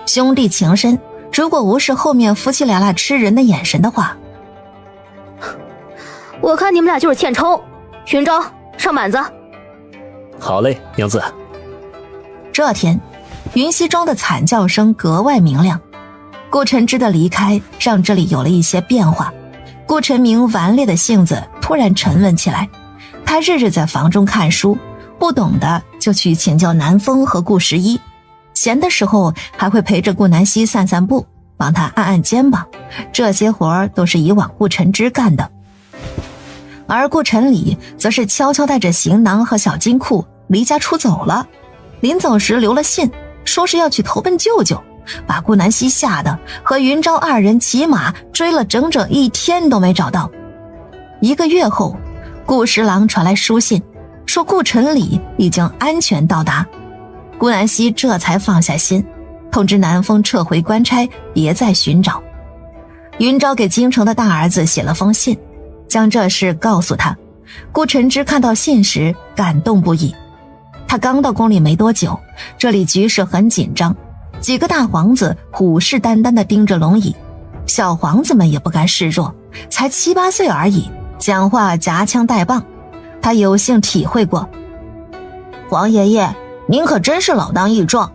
兄弟情深，如果无视后面夫妻俩那吃人的眼神的话，我看你们俩就是欠抽。寻招，上板子。好嘞，娘子。这天，云溪庄的惨叫声格外明亮。顾晨之的离开让这里有了一些变化，顾晨明顽劣的性子突然沉稳起来。他日日在房中看书，不懂的就去请教南风和顾十一，闲的时候还会陪着顾南希散散步，帮他按按肩膀，这些活都是以往顾晨之干的。而顾晨礼则是悄悄带着行囊和小金库离家出走了，临走时留了信，说是要去投奔舅舅，把顾南希吓得和云昭二人骑马追了整整1天都没找到。1个月后，顾十郎传来书信，说顾晨礼已经安全到达。顾南希这才放下心，通知南风撤回官差，别再寻找。云昭给京城的大儿子写了封信，将这事告诉他。顾晨之看到信时感动不已。他刚到宫里没多久，这里局势很紧张，几个大皇子虎视眈眈地盯着龙椅，小皇子们也不甘示弱，才7、8岁而已，讲话夹枪带棒。他有幸体会过。皇爷爷，您可真是老当益壮，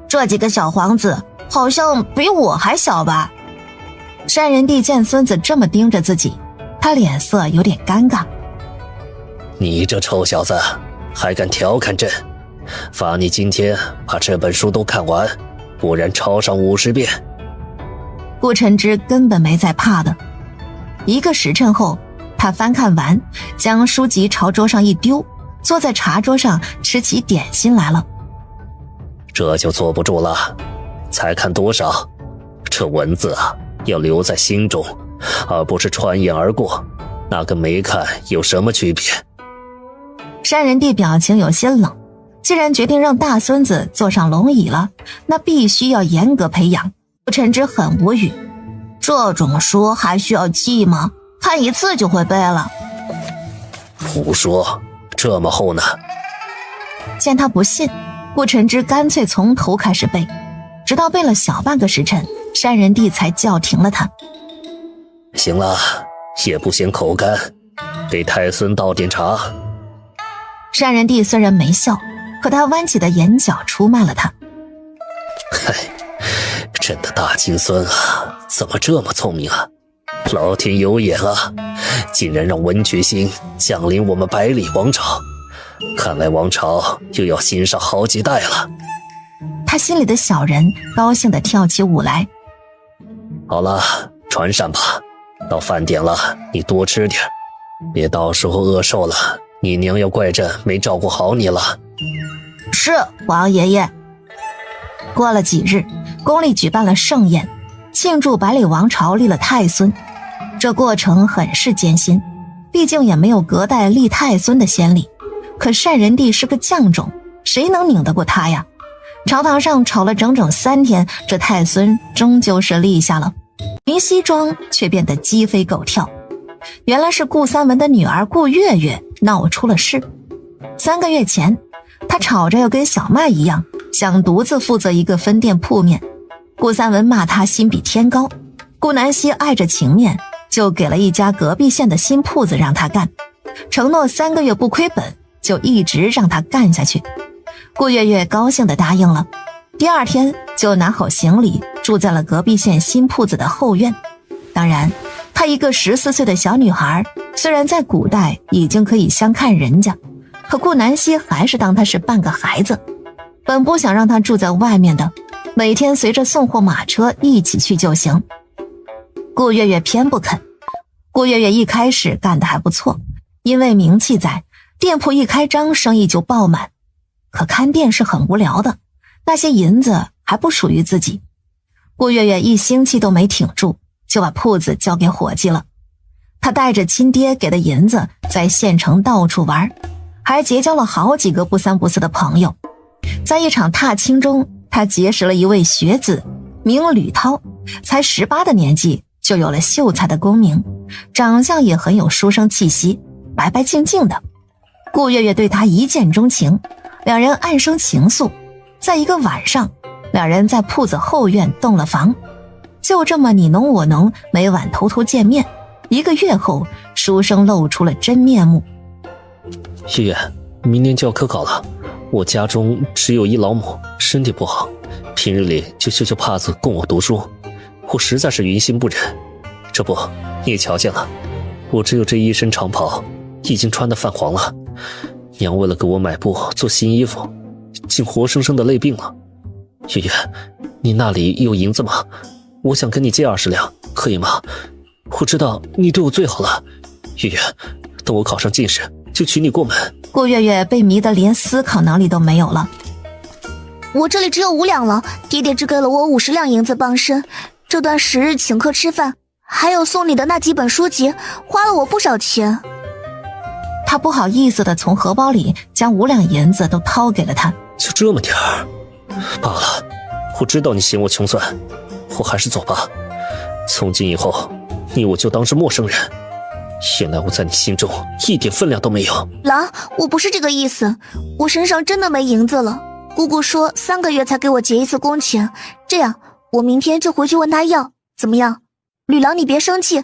这几个小皇子好像比我还小吧？单人帝见孙子这么盯着自己，他脸色有点尴尬。你这臭小子还敢调侃朕，罚你今天把这本书都看完，不然抄上50遍。顾晨之根本没在怕的。1个时辰后，他翻看完，将书籍朝桌上一丢，坐在茶桌上吃起点心来了。这就坐不住了，才看多少？这文字啊，要留在心中，而不是穿眼而过，那跟没看有什么区别？单人帝表情有些冷，既然决定让大孙子坐上龙椅了，那必须要严格培养。顾晨之很无语，这种书还需要记吗？看1次就会背了。胡说，这么厚呢？见他不信，顾晨之干脆从头开始背，直到背了小半个时辰，单人帝才叫停了他。行了，也不嫌口干，给太孙倒点茶。单人帝虽然没笑，可他弯起的眼角出卖了他。嗨，朕的大金孙啊，怎么这么聪明啊？老天有眼啊，竟然让文曲星降临我们百里王朝，看来王朝又要兴上好几代了。他心里的小人高兴地跳起舞来。好了，传膳吧，到饭点了，你多吃点，别到时候饿瘦了，你娘要怪朕没照顾好你了。是，王爷爷。过了几日，宫里举办了盛宴，庆祝百里王朝立了太孙。这过程很是艰辛，毕竟也没有隔代立太孙的先例。可单人帝是个将种，谁能拧得过他呀？朝堂上吵了整整3天，这太孙终究是立下了。云溪庄却变得鸡飞狗跳，原来是顾三文的女儿顾月月闹出了事。3个月前，她吵着要跟小麦一样想独自负责一个分店铺面。顾三文骂他心比天高，顾南希碍着情面，就给了一家隔壁县的新铺子让他干，承诺3个月不亏本，就一直让他干下去。顾月月高兴地答应了，第2天就拿好行李住在了隔壁县新铺子的后院。当然，她一个14岁的小女孩，虽然在古代已经可以相看人家，可顾南希还是当她是半个孩子。本不想让她住在外面的，每天随着送货马车一起去就行。顾月月偏不肯。顾月月一开始干得还不错，因为名气在，店铺一开张生意就爆满。可看店是很无聊的，那些银子还不属于自己。顾月月1星期都没挺住，就把铺子交给伙计了。他带着亲爹给的银子在县城到处玩，还结交了好几个不三不四的朋友。在一场踏青中，他结识了一位学子，名吕涛，才18的年纪就有了秀才的功名，长相也很有书生气息，白白净净的。顾月月对他一见钟情，两人暗生情愫。在一个晚上，两人在铺子后院洞了房，就这么你侬我侬，每晚偷偷见面。1个月后，书生露出了真面目。月月，明年就要科考了，我家中只有一老母，身体不好，平日里就绣绣帕子供我读书，我实在是于心不忍。这不，你也瞧见了，我只有这一身长袍，已经穿得泛黄了。娘为了给我买布做新衣服，竟活生生的累病了。月月，你那里有银子吗？我想跟你借20两，可以吗？我知道你对我最好了。月月，等我考上进士，就娶你过门。顾月月被迷得连思考能力都没有了。我这里只有5两了，爹爹只给了我50两银子傍身，这段10日请客吃饭，还有送你的那几本书籍，花了我不少钱。他不好意思地从荷包里将5两银子都掏给了他。就这么点儿，罢了，我知道你嫌我穷酸，我还是走吧。从今以后，你我就当是陌生人。原来我在你心中一点分量都没有。郎，我不是这个意思，我身上真的没银子了。姑姑说3个月才给我结一次工钱，这样我明天就回去问她要，怎么样？吕郎，你别生气，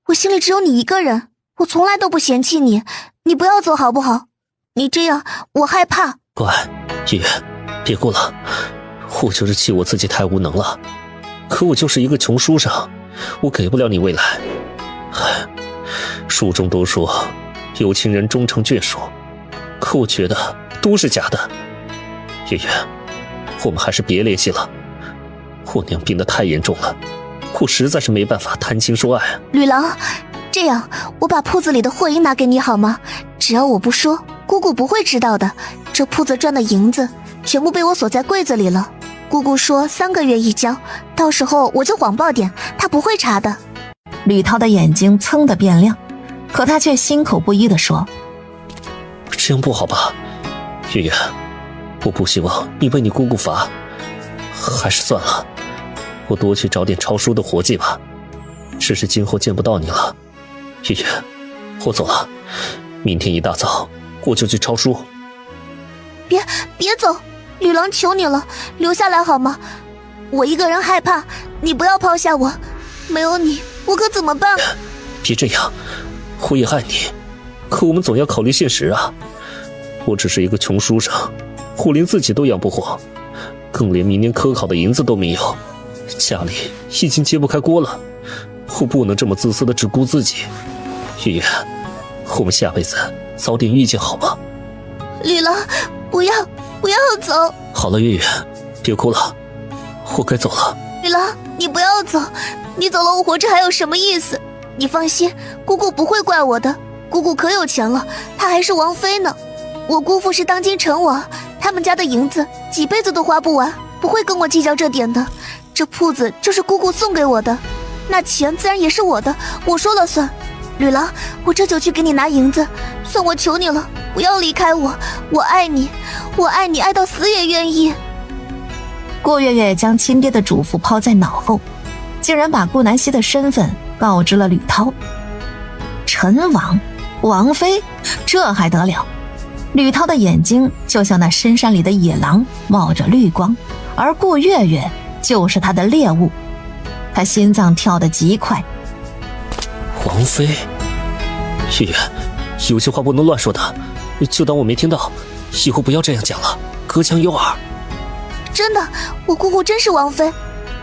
我心里只有你一个人，我从来都不嫌弃你，你不要走好不好？你这样我害怕。乖，月月，别哭了，我就是气我自己太无能了。可我就是一个穷书生，我给不了你未来。唉，书中都说有情人终成眷属，可我觉得都是假的。月月，我们还是别联系了，我娘病得太严重了，我实在是没办法谈情说爱。吕郎，这样我把铺子里的货银拿给你好吗？只要我不说，姑姑不会知道的。这铺子赚的银子全部被我锁在柜子里了。姑姑说3个月一交，到时候我就谎报点，她不会查的。吕涛的眼睛噌地变亮，可他却心口不一地说：这样不好吧，月月，我不希望你被你姑姑罚，还是算了，我多去找点抄书的活计吧。只是今后见不到你了，月月，我走了，明天一大早我就去抄书。别走，吕郎，求你了，留下来好吗？我一个人害怕，你不要抛下我，没有你我可怎么办？别这样，我也爱你，可我们总要考虑现实啊。我只是一个穷书生，我连自己都养不活，更连明年科考的银子都没有，家里已经揭不开锅了。我不能这么自私的只顾自己。月月，我们下辈子早点遇见好吗？吕郎，不要走。好了，月月，别哭了，我该走了。吕郎，你不要走，你走了我活着还有什么意思？你放心，姑姑不会怪我的，姑姑可有钱了，她还是王妃呢。我姑父是当今成王，他们家的银子几辈子都花不完，不会跟我计较这点的。这铺子就是姑姑送给我的，那钱自然也是我的，我说了算。吕郎，我这就去给你拿银子，算我求你了，不要离开我，我爱你，我爱你爱到死也愿意。顾月月将亲爹的嘱咐抛在脑后，竟然把顾南希的身份告知了吕涛。陈王，王妃，这还得了？吕涛的眼睛就像那深山里的野狼，冒着绿光，而顾月月就是他的猎物。他心脏跳得极快。王妃，月月，有些话不能乱说的，就当我没听到，以后不要这样讲了，隔墙有耳。真的，我姑姑真是王妃，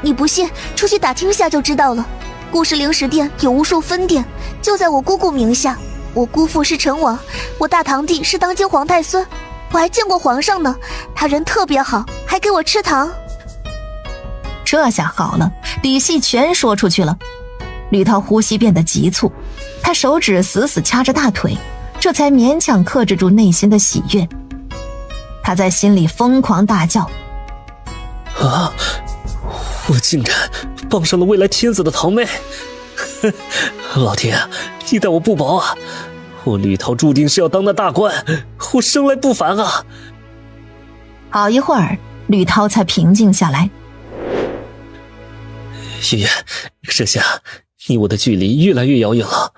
你不信，出去打听下就知道了。顾氏灵石殿有无数分店，就在我姑姑名下。我姑父是成王，我大堂弟是当今皇太孙，我还见过皇上呢，他人特别好，还给我吃糖。这下好了，底细全说出去了。吕涛呼吸变得急促，他手指死死掐着大腿，这才勉强克制住内心的喜悦。他在心里疯狂大叫：啊！我竟然傍上了未来天子的堂妹！老天，你待我不薄啊！我吕涛注定是要当那大官，我生来不凡啊！好一会儿，吕涛才平静下来。月月，这下你我的距离越来越遥远了，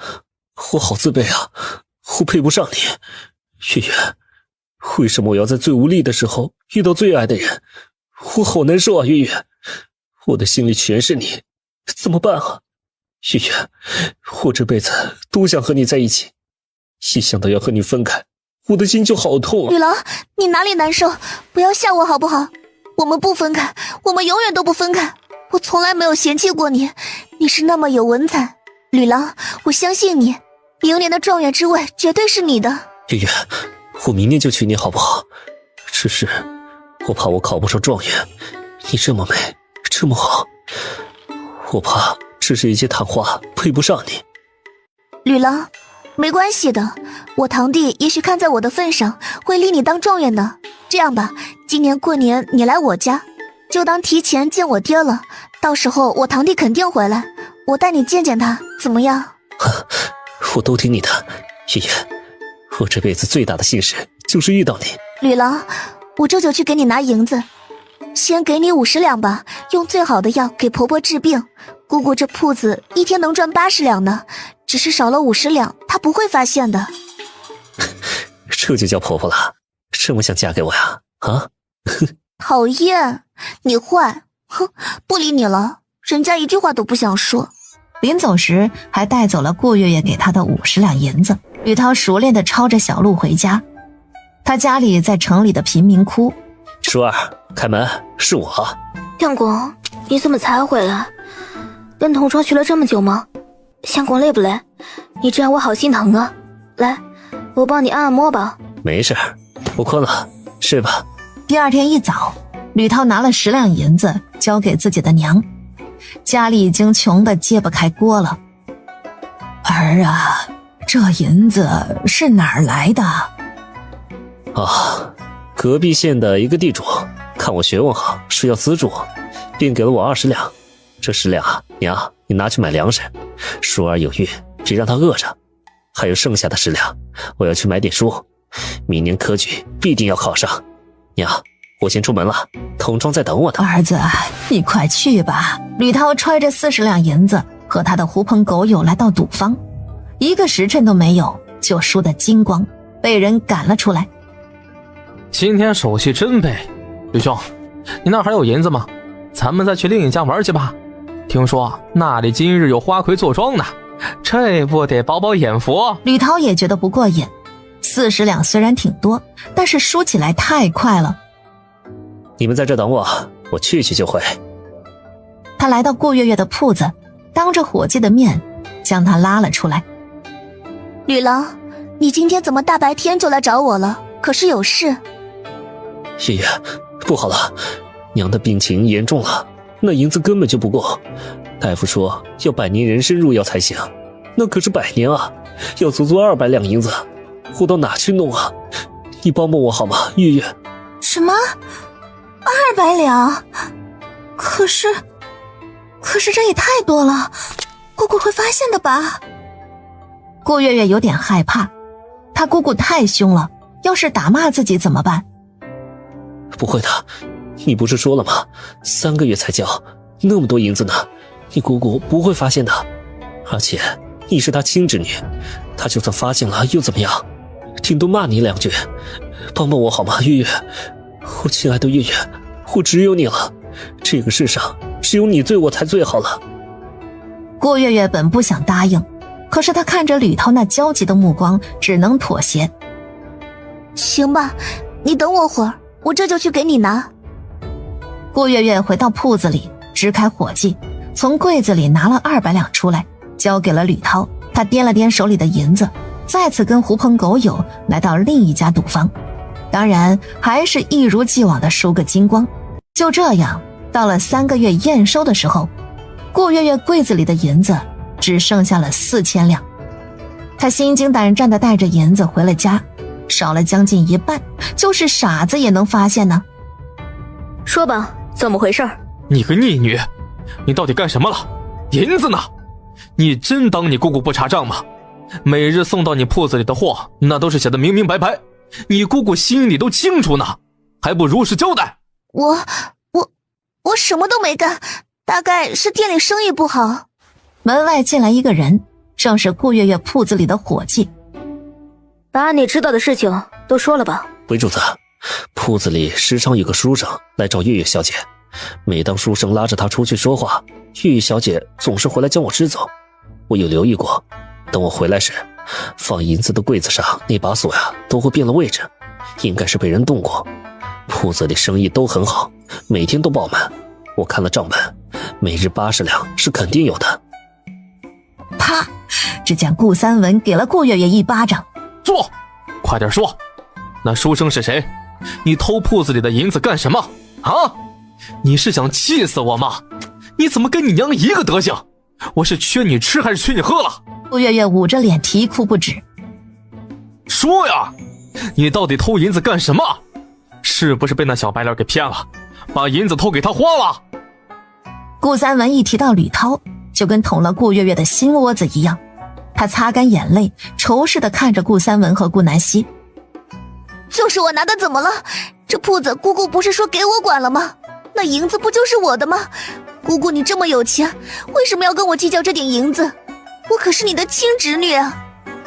我好自卑啊！我配不上你，月月，为什么我要在最无力的时候遇到最爱的人？我好难受啊，月月，我的心里全是你，怎么办啊？月月，我这辈子都想和你在一起，一想到要和你分开，我的心就好痛啊！吕郎，你哪里难受？不要吓我好不好？我们不分开，我们永远都不分开。我从来没有嫌弃过你，你是那么有文采。吕郎，我相信你，明年的状元之位绝对是你的。月月，我明年就娶你好不好？只是我怕我考不上状元，你这么美，这么好，我怕只是一些昙花，配不上你。吕郎，没关系的，我堂弟也许看在我的份上，会立你当状元呢。这样吧，今年过年你来我家，就当提前见我爹了。到时候我堂弟肯定回来，我带你见见他，怎么样？我都听你的，月月，我这辈子最大的幸事就是遇到你。吕郎，我这就去给你拿银子，先给你50两吧，用最好的药给婆婆治病。姑姑这铺子一天能赚80两呢，只是少了50两，她不会发现的。这就叫婆婆了，这么想嫁给我呀？啊？讨厌，你坏，哼，不理你了，人家一句话都不想说。临走时还带走了顾月月给他的50两银子。吕涛熟练地抄着小路回家，他家里在城里的贫民窟。叔儿，开门，是我。相公，你怎么才回来？跟同窗去了这么久吗？相公累不累？你这样我好心疼啊。来，我帮你按按摩吧。没事，我困了，睡吧。第二天一早，吕涛拿了10两银子交给自己的娘，家里已经穷得揭不开锅了。儿啊，这银子是哪儿来的？啊，隔壁县的一个地主看我学问好，说要资助我，便给了我20两。这10两啊，娘，你拿去买粮食，叔儿有孕，别让他饿着。还有剩下的10两，我要去买点书，明年科举必定要考上。娘，我先出门了，童庄在等我呢。儿子，你快去吧。吕涛揣着40两银子和他的狐朋狗友来到赌坊，1个时辰都没有就输得精光，被人赶了出来。今天手气真背，吕兄，你那还有银子吗？咱们再去另一家玩去吧。听说那里今日有花魁坐庄呢，这不得饱饱眼福？吕涛也觉得不过瘾，40两虽然挺多，但是输起来太快了。你们在这等我，我去就回。他来到顾月月的铺子，当着伙计的面将她拉了出来。吕郎，你今天怎么大白天就来找我了？可是有事？月月，不好了，娘的病情严重了，那银子根本就不够。大夫说要100年人参入药才行，那可是100年啊，要足足200两银子，我到哪去弄啊？你帮帮我好吗，月月？什么？200两？可是这也太多了，姑姑会发现的吧？顾月月有点害怕，她姑姑太凶了，要是打骂自己怎么办？不会的，你不是说了吗？3个月才交，那么多银子呢，你姑姑不会发现的。而且你是她亲侄女，她就算发现了又怎么样？顶多骂你2句，帮帮我好吗，月月？我亲爱的月月，我只有你了，这个世上只有你对我才最好了。顾月月本不想答应，可是她看着吕涛那焦急的目光，只能妥协。行吧，你等我会儿，我这就去给你拿。顾月月回到铺子里，支开火计，从柜子里拿了200两出来，交给了吕涛。他掂了掂手里的银子，再次跟狐朋狗友来到另一家赌坊，当然还是一如既往的输个精光。就这样，到了3个月验收的时候，顾月月柜子里的银子只剩下了4000两。他心惊胆战地带着银子回了家，少了将近1半，就是傻子也能发现呢。说吧，怎么回事？你个逆女，你到底干什么了？银子呢？你真当你姑姑不查账吗？每日送到你铺子里的货，那都是写的明明白白，你姑姑心里都清楚呢，还不如实交代？我什么都没干，大概是店里生意不好。门外进来一个人，正是顾月月铺子里的伙计。把你知道的事情都说了吧。韦主子，铺子里时常有个书生来找月月小姐，每当书生拉着她出去说话，月月小姐总是回来将我支走。我有留意过，等我回来时，放银子的柜子上那把锁呀都会变了位置，应该是被人动过。铺子里生意都很好，每天都爆满，我看了账本，每日80两是肯定有的。啪！只见顾三文给了顾月月一巴掌。坐，快点说，那书生是谁？你偷铺子里的银子干什么啊？你是想气死我吗？你怎么跟你娘一个德行？我是缺你吃还是缺你喝了？顾月月捂着脸啼哭不止。说呀，你到底偷银子干什么？是不是被那小白脸给骗了，把银子偷给他花了？顾三文一提到吕涛，就跟捅了顾月月的心窝子一样。他擦干眼泪，仇视地看着顾三文和顾南希。就是我拿的，怎么了？这铺子姑姑不是说给我管了吗？那银子不就是我的吗？姑姑你这么有钱，为什么要跟我计较这点银子？我可是你的亲侄女啊，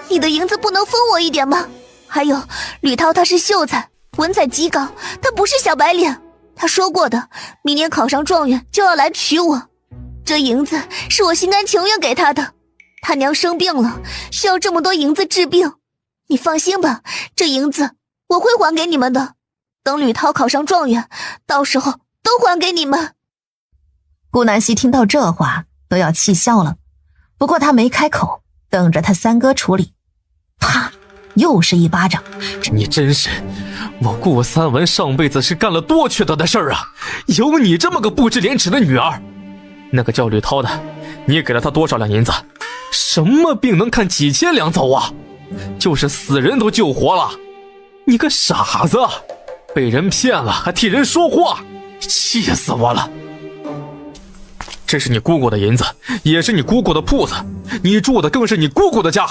你的银子不能分我一点吗？还有吕涛他是秀才，文采极高，他不是小白脸，他说过的，明年考上状元就要来娶我。这银子是我心甘情愿给他的，他娘生病了，需要这么多银子治病。你放心吧，这银子我会还给你们的，等吕涛考上状元，到时候都还给你们。顾南希听到这话都要气笑了，不过他没开口，等着他三哥处理。啪，又是一巴掌。你真是，我顾三文上辈子是干了多缺德的事儿啊，有你这么个不知廉耻的女儿。那个叫吕涛的，你给了他多少两银子？什么病能看几千两走啊？就是死人都救活了。你个傻子，被人骗了还替人说话，气死我了。这是你姑姑的银子，也是你姑姑的铺子，你住的更是你姑姑的家，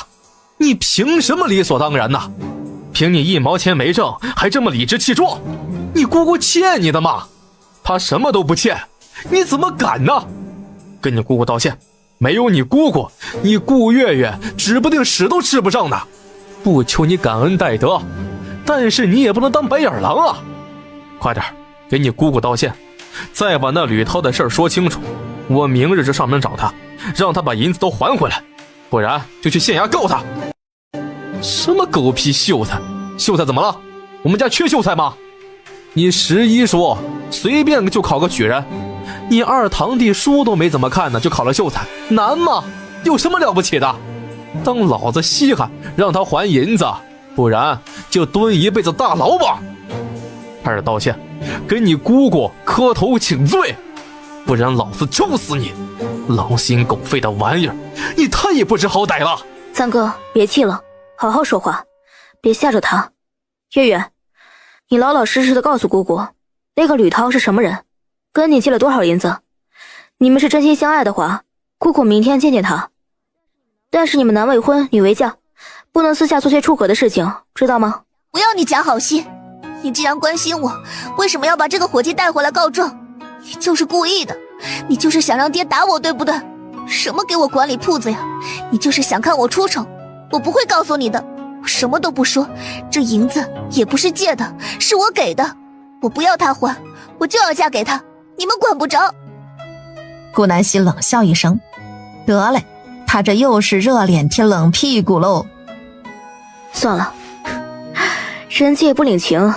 你凭什么理所当然呢？凭你1毛钱没挣还这么理直气壮？你姑姑欠你的吗？她什么都不欠，你怎么敢呢？跟你姑姑道歉，没有你姑姑，你顾月月指不定屎都吃不上呢。不求你感恩戴德，但是你也不能当白眼狼啊！快点给你姑姑道歉，再把那吕涛的事儿说清楚。我明日就上门找他，让他把银子都还回来，不然就去县衙告他。什么狗屁秀才？秀才怎么了？我们家缺秀才吗？你11说随便就考个举人，你二堂弟书都没怎么看呢，就考了秀才，难吗？有什么了不起的？当老子稀罕，让他还银子，不然就蹲一辈子大牢吧。快点道歉，给你姑姑磕头请罪，不然老子抽死你！狼心狗肺的玩意儿，你太不知好歹了！三哥，别气了，好好说话，别吓着他。月月，你老老实实的告诉姑姑，那个吕涛是什么人，跟你借了多少银子。你们是真心相爱的话，姑姑明天见见他。但是你们男未婚女未嫁，不能私下做些出格的事情，知道吗？不要你假好心，你既然关心我，为什么要把这个伙计带回来告状？你就是故意的，你就是想让爹打我，对不对？什么给我管理铺子呀？你就是想看我出丑，我不会告诉你的，我什么都不说，这银子也不是借的，是我给的，我不要他还，我就要嫁给他，你们管不着。顾南希冷笑一声，得嘞，他这又是热脸贴冷屁股喽。算了，人家也不领情，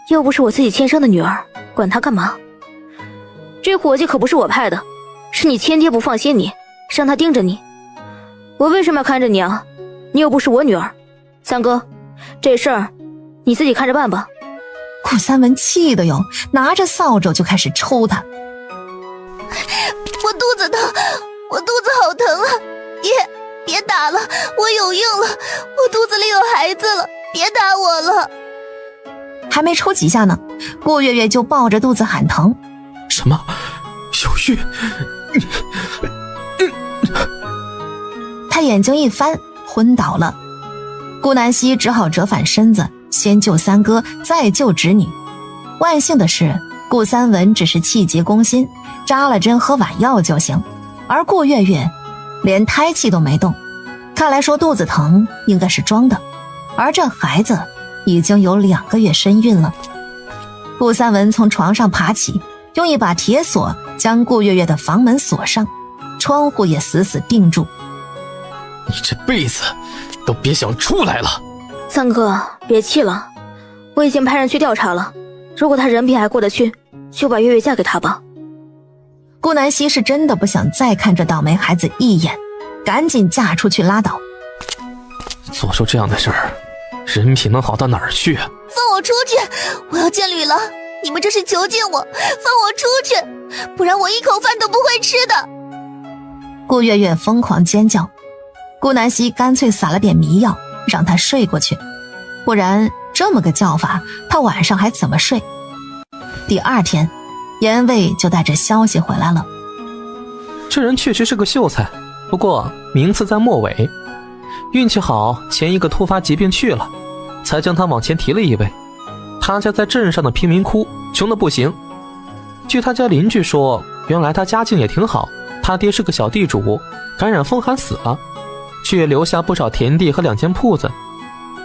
又不是我自己亲生的女儿，管他干嘛？这伙计可不是我派的，是你亲爹不放心你，让他盯着你。我为什么要看着你啊？你又不是我女儿。三哥，这事儿你自己看着办吧。顾三文气的哟，拿着扫帚就开始抽他。我肚子疼，我肚子好疼啊！别打了，我有孕了，我肚子里有孩子了，别打我了。还没抽几下呢，顾月月就抱着肚子喊疼。什么？有孕？他眼睛一翻，昏倒了。顾南希只好折返身子，先救三哥，再救侄女。万幸的是，顾三文只是气急攻心，扎了针喝碗药就行，而顾月月连胎气都没动，看来说肚子疼应该是装的，而这孩子已经有2个月身孕了。顾三文从床上爬起，用一把铁锁将顾月月的房门锁上，窗户也死死钉住。你这辈子都别想出来了。三哥，别气了，我已经派人去调查了，如果他人品还过得去，就把月月嫁给他吧。顾南希是真的不想再看这倒霉孩子一眼，赶紧嫁出去拉倒。做出这样的事儿，人品能好到哪儿去啊？放我出去，我要见吕郎，你们这是囚禁我，放我出去，不然我一口饭都不会吃的。顾月月疯狂尖叫，顾南希干脆撒了点迷药让他睡过去，不然这么个叫法他晚上还怎么睡。第2天，严卫就带着消息回来了。这人确实是个秀才，不过名次在末尾，运气好，前一个突发疾病去了，才将他往前提了一位。他家在镇上的贫民窟，穷得不行。据他家邻居说，原来他家境也挺好，他爹是个小地主，感染风寒死了，却留下不少田地和2间铺子。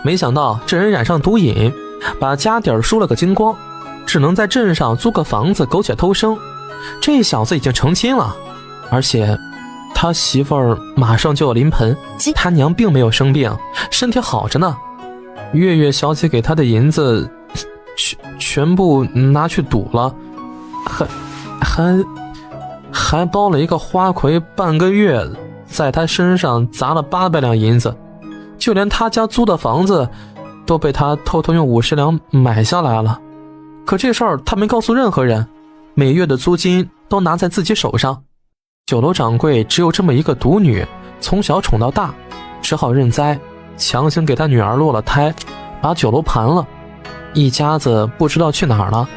没想到这人染上毒瘾，把家底儿输了个精光，只能在镇上租个房子苟且偷生。这小子已经成亲了，而且他媳妇儿马上就要临盆，他娘并没有生病，身体好着呢。月月小姐给他的银子全部拿去赌了，还包了一个花魁半个月，在他身上砸了800两银子，就连他家租的房子都被他偷偷用50两买下来了。可这事儿他没告诉任何人，每月的租金都拿在自己手上。酒楼掌柜只有这么一个独女，从小宠到大，只好认栽，强行给他女儿落了胎，把酒楼盘了，一家子不知道去哪儿了。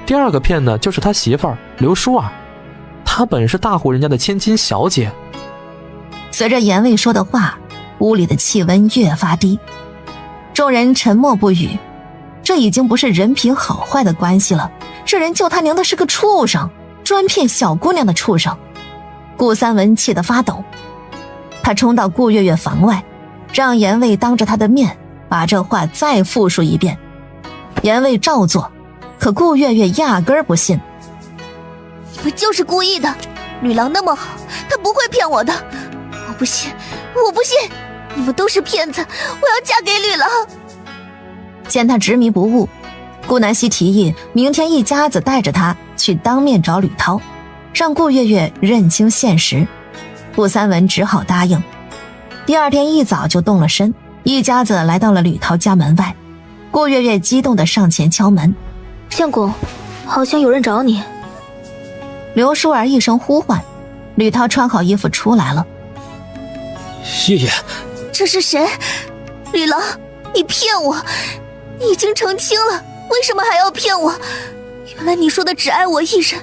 第2个骗的就是他媳妇儿刘淑儿，她本是大户人家的千金小姐。随着严卫说的话，屋里的气温越发低，众人沉默不语。这已经不是人品好坏的关系了，这人救他娘的是个畜生，专骗小姑娘的畜生。顾三文气得发抖，他冲到顾月月房外，让严卫当着他的面把这话再复述一遍。严卫照做，可顾月月压根儿不信。你们就是故意的，吕郎那么好，他不会骗我的，我不信，我不信，你们都是骗子，我要嫁给吕郎。见他执迷不悟，顾南希提议明天一家子带着他去当面找吕涛，让顾月月认清现实。顾三文只好答应。第2天一早就动了身，一家子来到了吕涛家门外。顾月月激动地上前敲门。相公，好像有人找你。刘淑儿一声呼唤，吕涛穿好衣服出来了。月月，这是谁？吕郎，你骗我，你已经成亲了，为什么还要骗我？原来你说的只爱我一人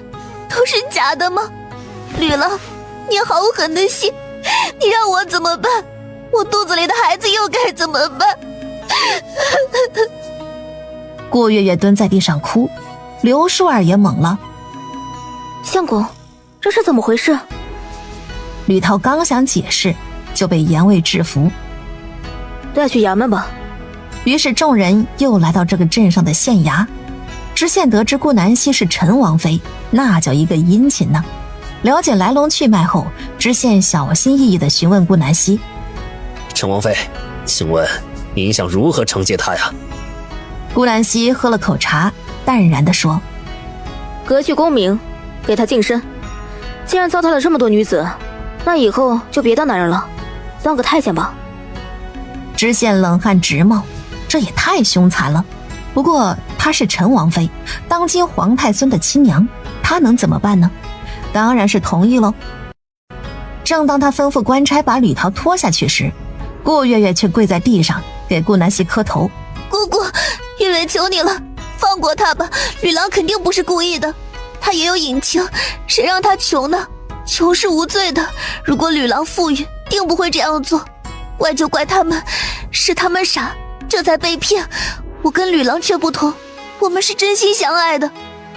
都是假的吗？吕郎，你好狠的心，你让我怎么办？我肚子里的孩子又该怎么办？顾月月蹲在地上哭，刘淑儿也懵了。相公，这是怎么回事？吕涛刚想解释，就被严卫制服。带去衙门吧，于是众人又来到这个镇上的县衙。知县得知顾南溪是陈王妃，那叫一个殷勤呢。了解来龙去脉后，知县小心翼翼地询问顾南溪：陈王妃，请问您想如何惩戒他呀？顾南溪喝了口茶，淡然地说：革去功名，给他净身。既然糟蹋了这么多女子，那以后就别当男人了，当个太监吧。知县冷汗直冒，这也太凶残了。不过她是陈王妃，当今皇太孙的亲娘，她能怎么办呢？当然是同意喽。正当他吩咐官差把吕桃拖下去时，顾月月却跪在地上给顾南溪磕头：姑姑，月月求你了，放过他吧，吕郎肯定不是故意的，他也有隐情，谁让他穷呢？穷是无罪的，如果吕郎富裕，定不会这样做。怪就怪他们，是他们傻，这才被骗。我跟吕郎却不同，我们是真心相爱的。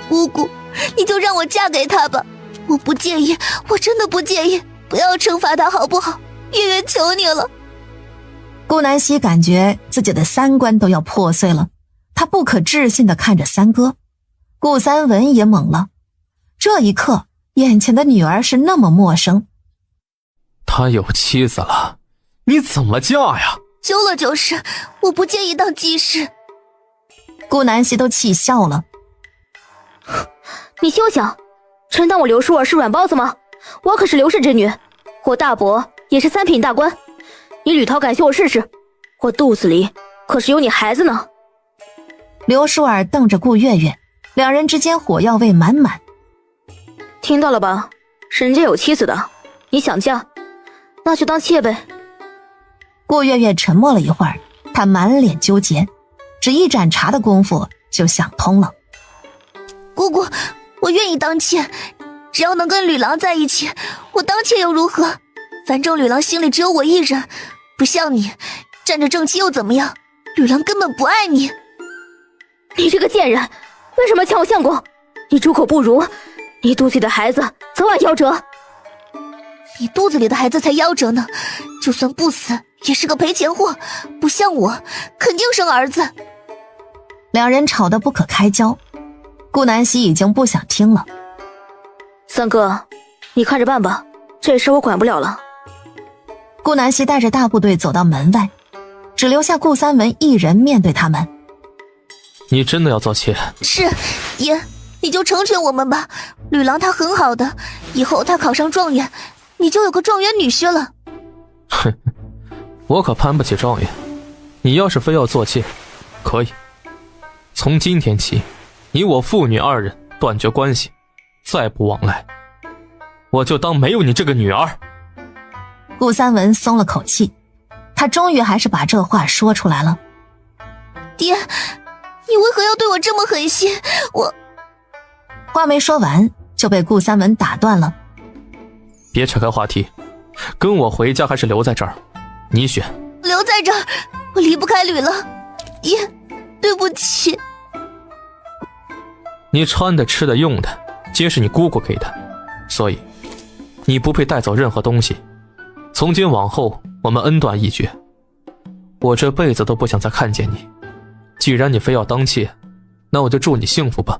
姑姑，你就让我嫁给他吧，我不介意，我真的不介意，不要惩罚他好不好？月月求你了。顾南溪感觉自己的三观都要破碎了，他不可置信地看着三哥。顾三文也懵了，这一刻眼前的女儿是那么陌生。他有妻子了，你怎么嫁呀？休了就是，我不介意当继室。顾南溪都气笑了。你休想，真当我刘淑儿是软包子吗？我可是刘氏之女，我大伯也是三品大官。你吕涛敢休我试试？我肚子里可是有你孩子呢。刘淑儿瞪着顾月月，两人之间火药味满满。听到了吧，人家有妻子的，你想嫁，那就当妾呗。顾月月沉默了一会儿，她满脸纠结，只一盏茶的功夫就想通了。姑姑，我愿意当妾，只要能跟吕郎在一起，我当妾又如何？反正吕郎心里只有我一人，不像你占着正妻又怎么样？吕郎根本不爱你。你这个贱人，为什么抢我相公？你猪口不如，你肚子里的孩子早晚夭折。你肚子里的孩子才夭折呢，就算不死也是个赔钱货，不像我，肯定生儿子。两人吵得不可开交，顾南溪已经不想听了。三哥，你看着办吧，这事我管不了了。顾南溪带着大部队走到门外，只留下顾三文一人面对他们。你真的要做妾？是，爷，你就成全我们吧。吕郎他很好的，以后他考上状元，你就有个状元女婿了。哼，我可攀不起状元。你要是非要做妾，可以。从今天起，你我父女二人断绝关系，再不往来，我就当没有你这个女儿。顾三文松了口气，他终于还是把这话说出来了。爹，你为何要对我这么狠心？我话没说完就被顾三文打断了。别扯开话题，跟我回家还是留在这儿，你选。留在这儿，我离不开吕了。爷，对不起。你穿的吃的用的皆是你姑姑给的，所以你不配带走任何东西。从今往后我们恩断义绝，我这辈子都不想再看见你。既然你非要当妾，那我就祝你幸福吧。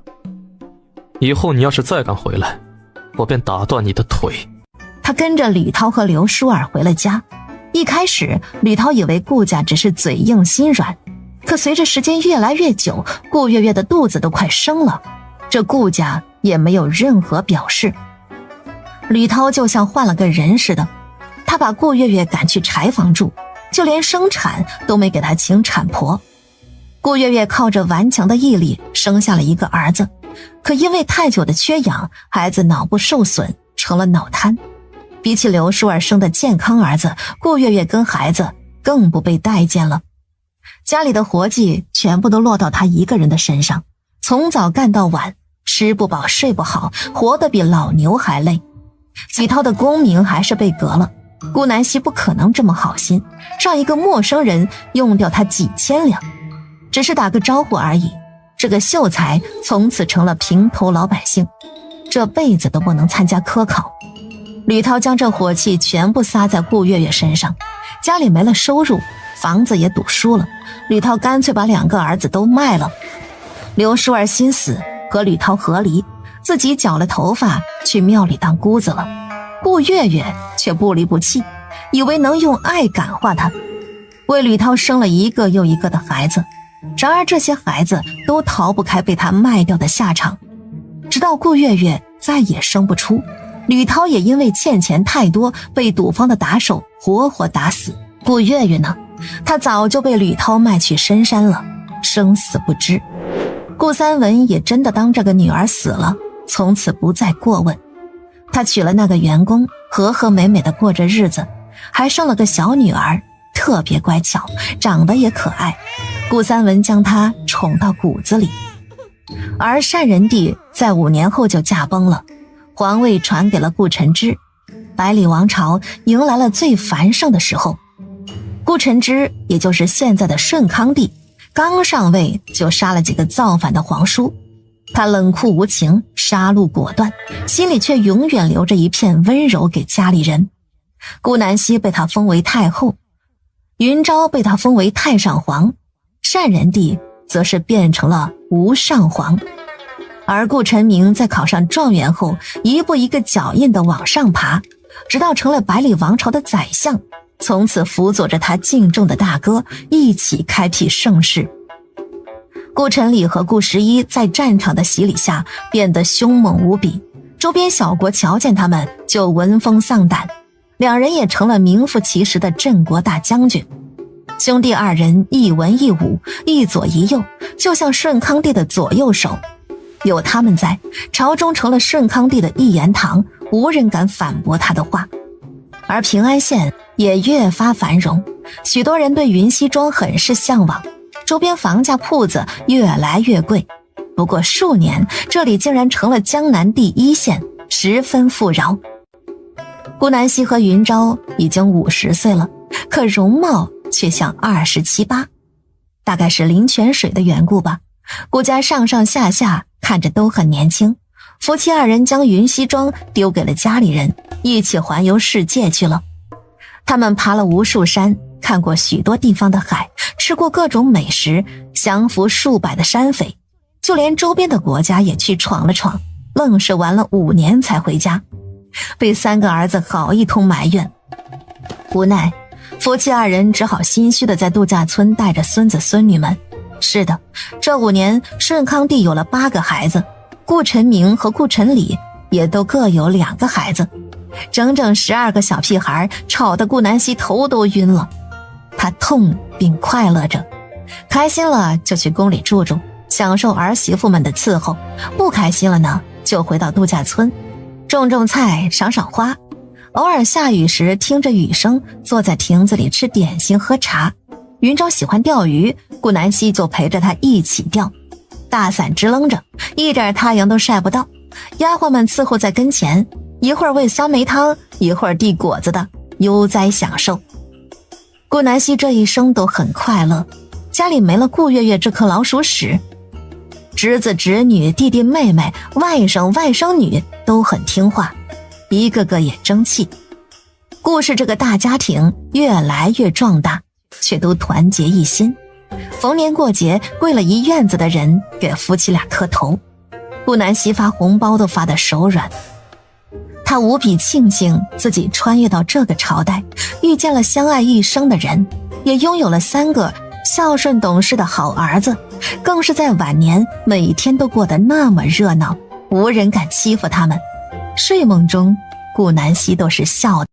以后你要是再敢回来，我便打断你的腿。他跟着吕涛和刘淑儿回了家。一开始吕涛以为顾家只是嘴硬心软，可随着时间越来越久，顾月月的肚子都快生了，这顾家也没有任何表示。吕涛就像换了个人似的，他把顾月月赶去柴房住，就连生产都没给他请产婆。顾月月靠着顽强的毅力生下了一个儿子，可因为太久的缺氧，孩子脑部受损，成了脑瘫。比起刘淑儿生的健康儿子，顾月月跟孩子更不被待见了。家里的活计全部都落到她一个人的身上，从早干到晚，吃不饱睡不好，活得比老牛还累。几套的功名还是被革了，顾南溪不可能这么好心，让一个陌生人用掉他几千两。只是打个招呼而已，这个秀才从此成了平头老百姓，这辈子都不能参加科考。吕涛将这火气全部撒在顾月月身上，家里没了收入，房子也赌输了，吕涛干脆把2个儿子都卖了。刘淑儿心死，和吕涛和离，自己绞了头发去庙里当姑子了。顾月月却不离不弃，以为能用爱感化他，为吕涛生了一个又一个的孩子。然而这些孩子都逃不开被他卖掉的下场，直到顾月月再也生不出，吕涛也因为欠钱太多被赌坊的打手活活打死。顾月月呢，他早就被吕涛卖去深山了，生死不知。顾三文也真的当这个女儿死了，从此不再过问。他娶了那个员工，和和美美的过着日子，还生了个小女儿，特别乖巧，长得也可爱。顾三文将她宠到骨子里。而单仁帝在5年后就驾崩了，皇位传给了顾晨之，百里王朝迎来了最繁盛的时候。顾晨之也就是现在的顺康帝，刚上位就杀了几个造反的皇叔。他冷酷无情，杀戮果断，心里却永远留着一片温柔给家里人。顾南溪被他封为太后，云昭被他封为太上皇，单仁帝则是变成了无上皇。而顾晨明在考上状元后，一步一个脚印地往上爬，直到成了百里王朝的宰相，从此辅佐着他敬重的大哥一起开辟盛世。顾晨礼和顾十一在战场的洗礼下变得凶猛无比，周边小国瞧见他们就闻风丧胆，两人也成了名副其实的镇国大将军。兄弟2人一文一武，一左一右，就像顺康帝的左右手。有他们在，朝中成了顺康帝的一言堂，无人敢反驳他的话。而平安县也越发繁荣，许多人对云溪庄很是向往，周边房价铺子越来越贵。不过数年，这里竟然成了江南第1县，十分富饶。顾南溪和云昭已经50岁了，可容貌却像27、28，大概是临泉水的缘故吧。顾家上上下下看着都很年轻，夫妻2人将云溪庄丢给了家里人，一起环游世界去了。他们爬了无数山，看过许多地方的海，吃过各种美食，降服数百的山匪，就连周边的国家也去闯了闯，愣是玩了5年才回家，被3个儿子好一通埋怨。无奈夫妻2人只好心虚的在度假村带着孙子孙女们。是的，这5年顺康帝有了8个孩子，顾晨明和顾晨礼也都各有2个孩子，整整12个小屁孩，吵得顾南溪头都晕了。他痛并快乐着，开心了就去宫里住住，享受儿媳妇们的伺候，不开心了呢就回到度假村种种菜，赏赏花，偶尔下雨时听着雨声，坐在亭子里吃点心喝茶。云昭喜欢钓鱼，顾南溪就陪着他一起钓，大伞支棱着，一点太阳都晒不到，丫鬟们伺候在跟前，一会儿喂酸梅汤，一会儿递果子的，悠哉享受。顾南溪这一生都很快乐，家里没了顾月月这颗老鼠屎，侄子侄女弟弟妹妹外甥外甥女都很听话，一个个也争气。顾氏这个大家庭越来越壮大，却都团结一心，逢年过节跪了一院子的人给夫妻俩磕头，顾南溪发红包都发得手软。他无比庆幸自己穿越到这个朝代，遇见了相爱一生的人，也拥有了3个孝顺懂事的好儿子，更是在晚年每天都过得那么热闹，无人敢欺负他们。睡梦中顾南溪都是笑的。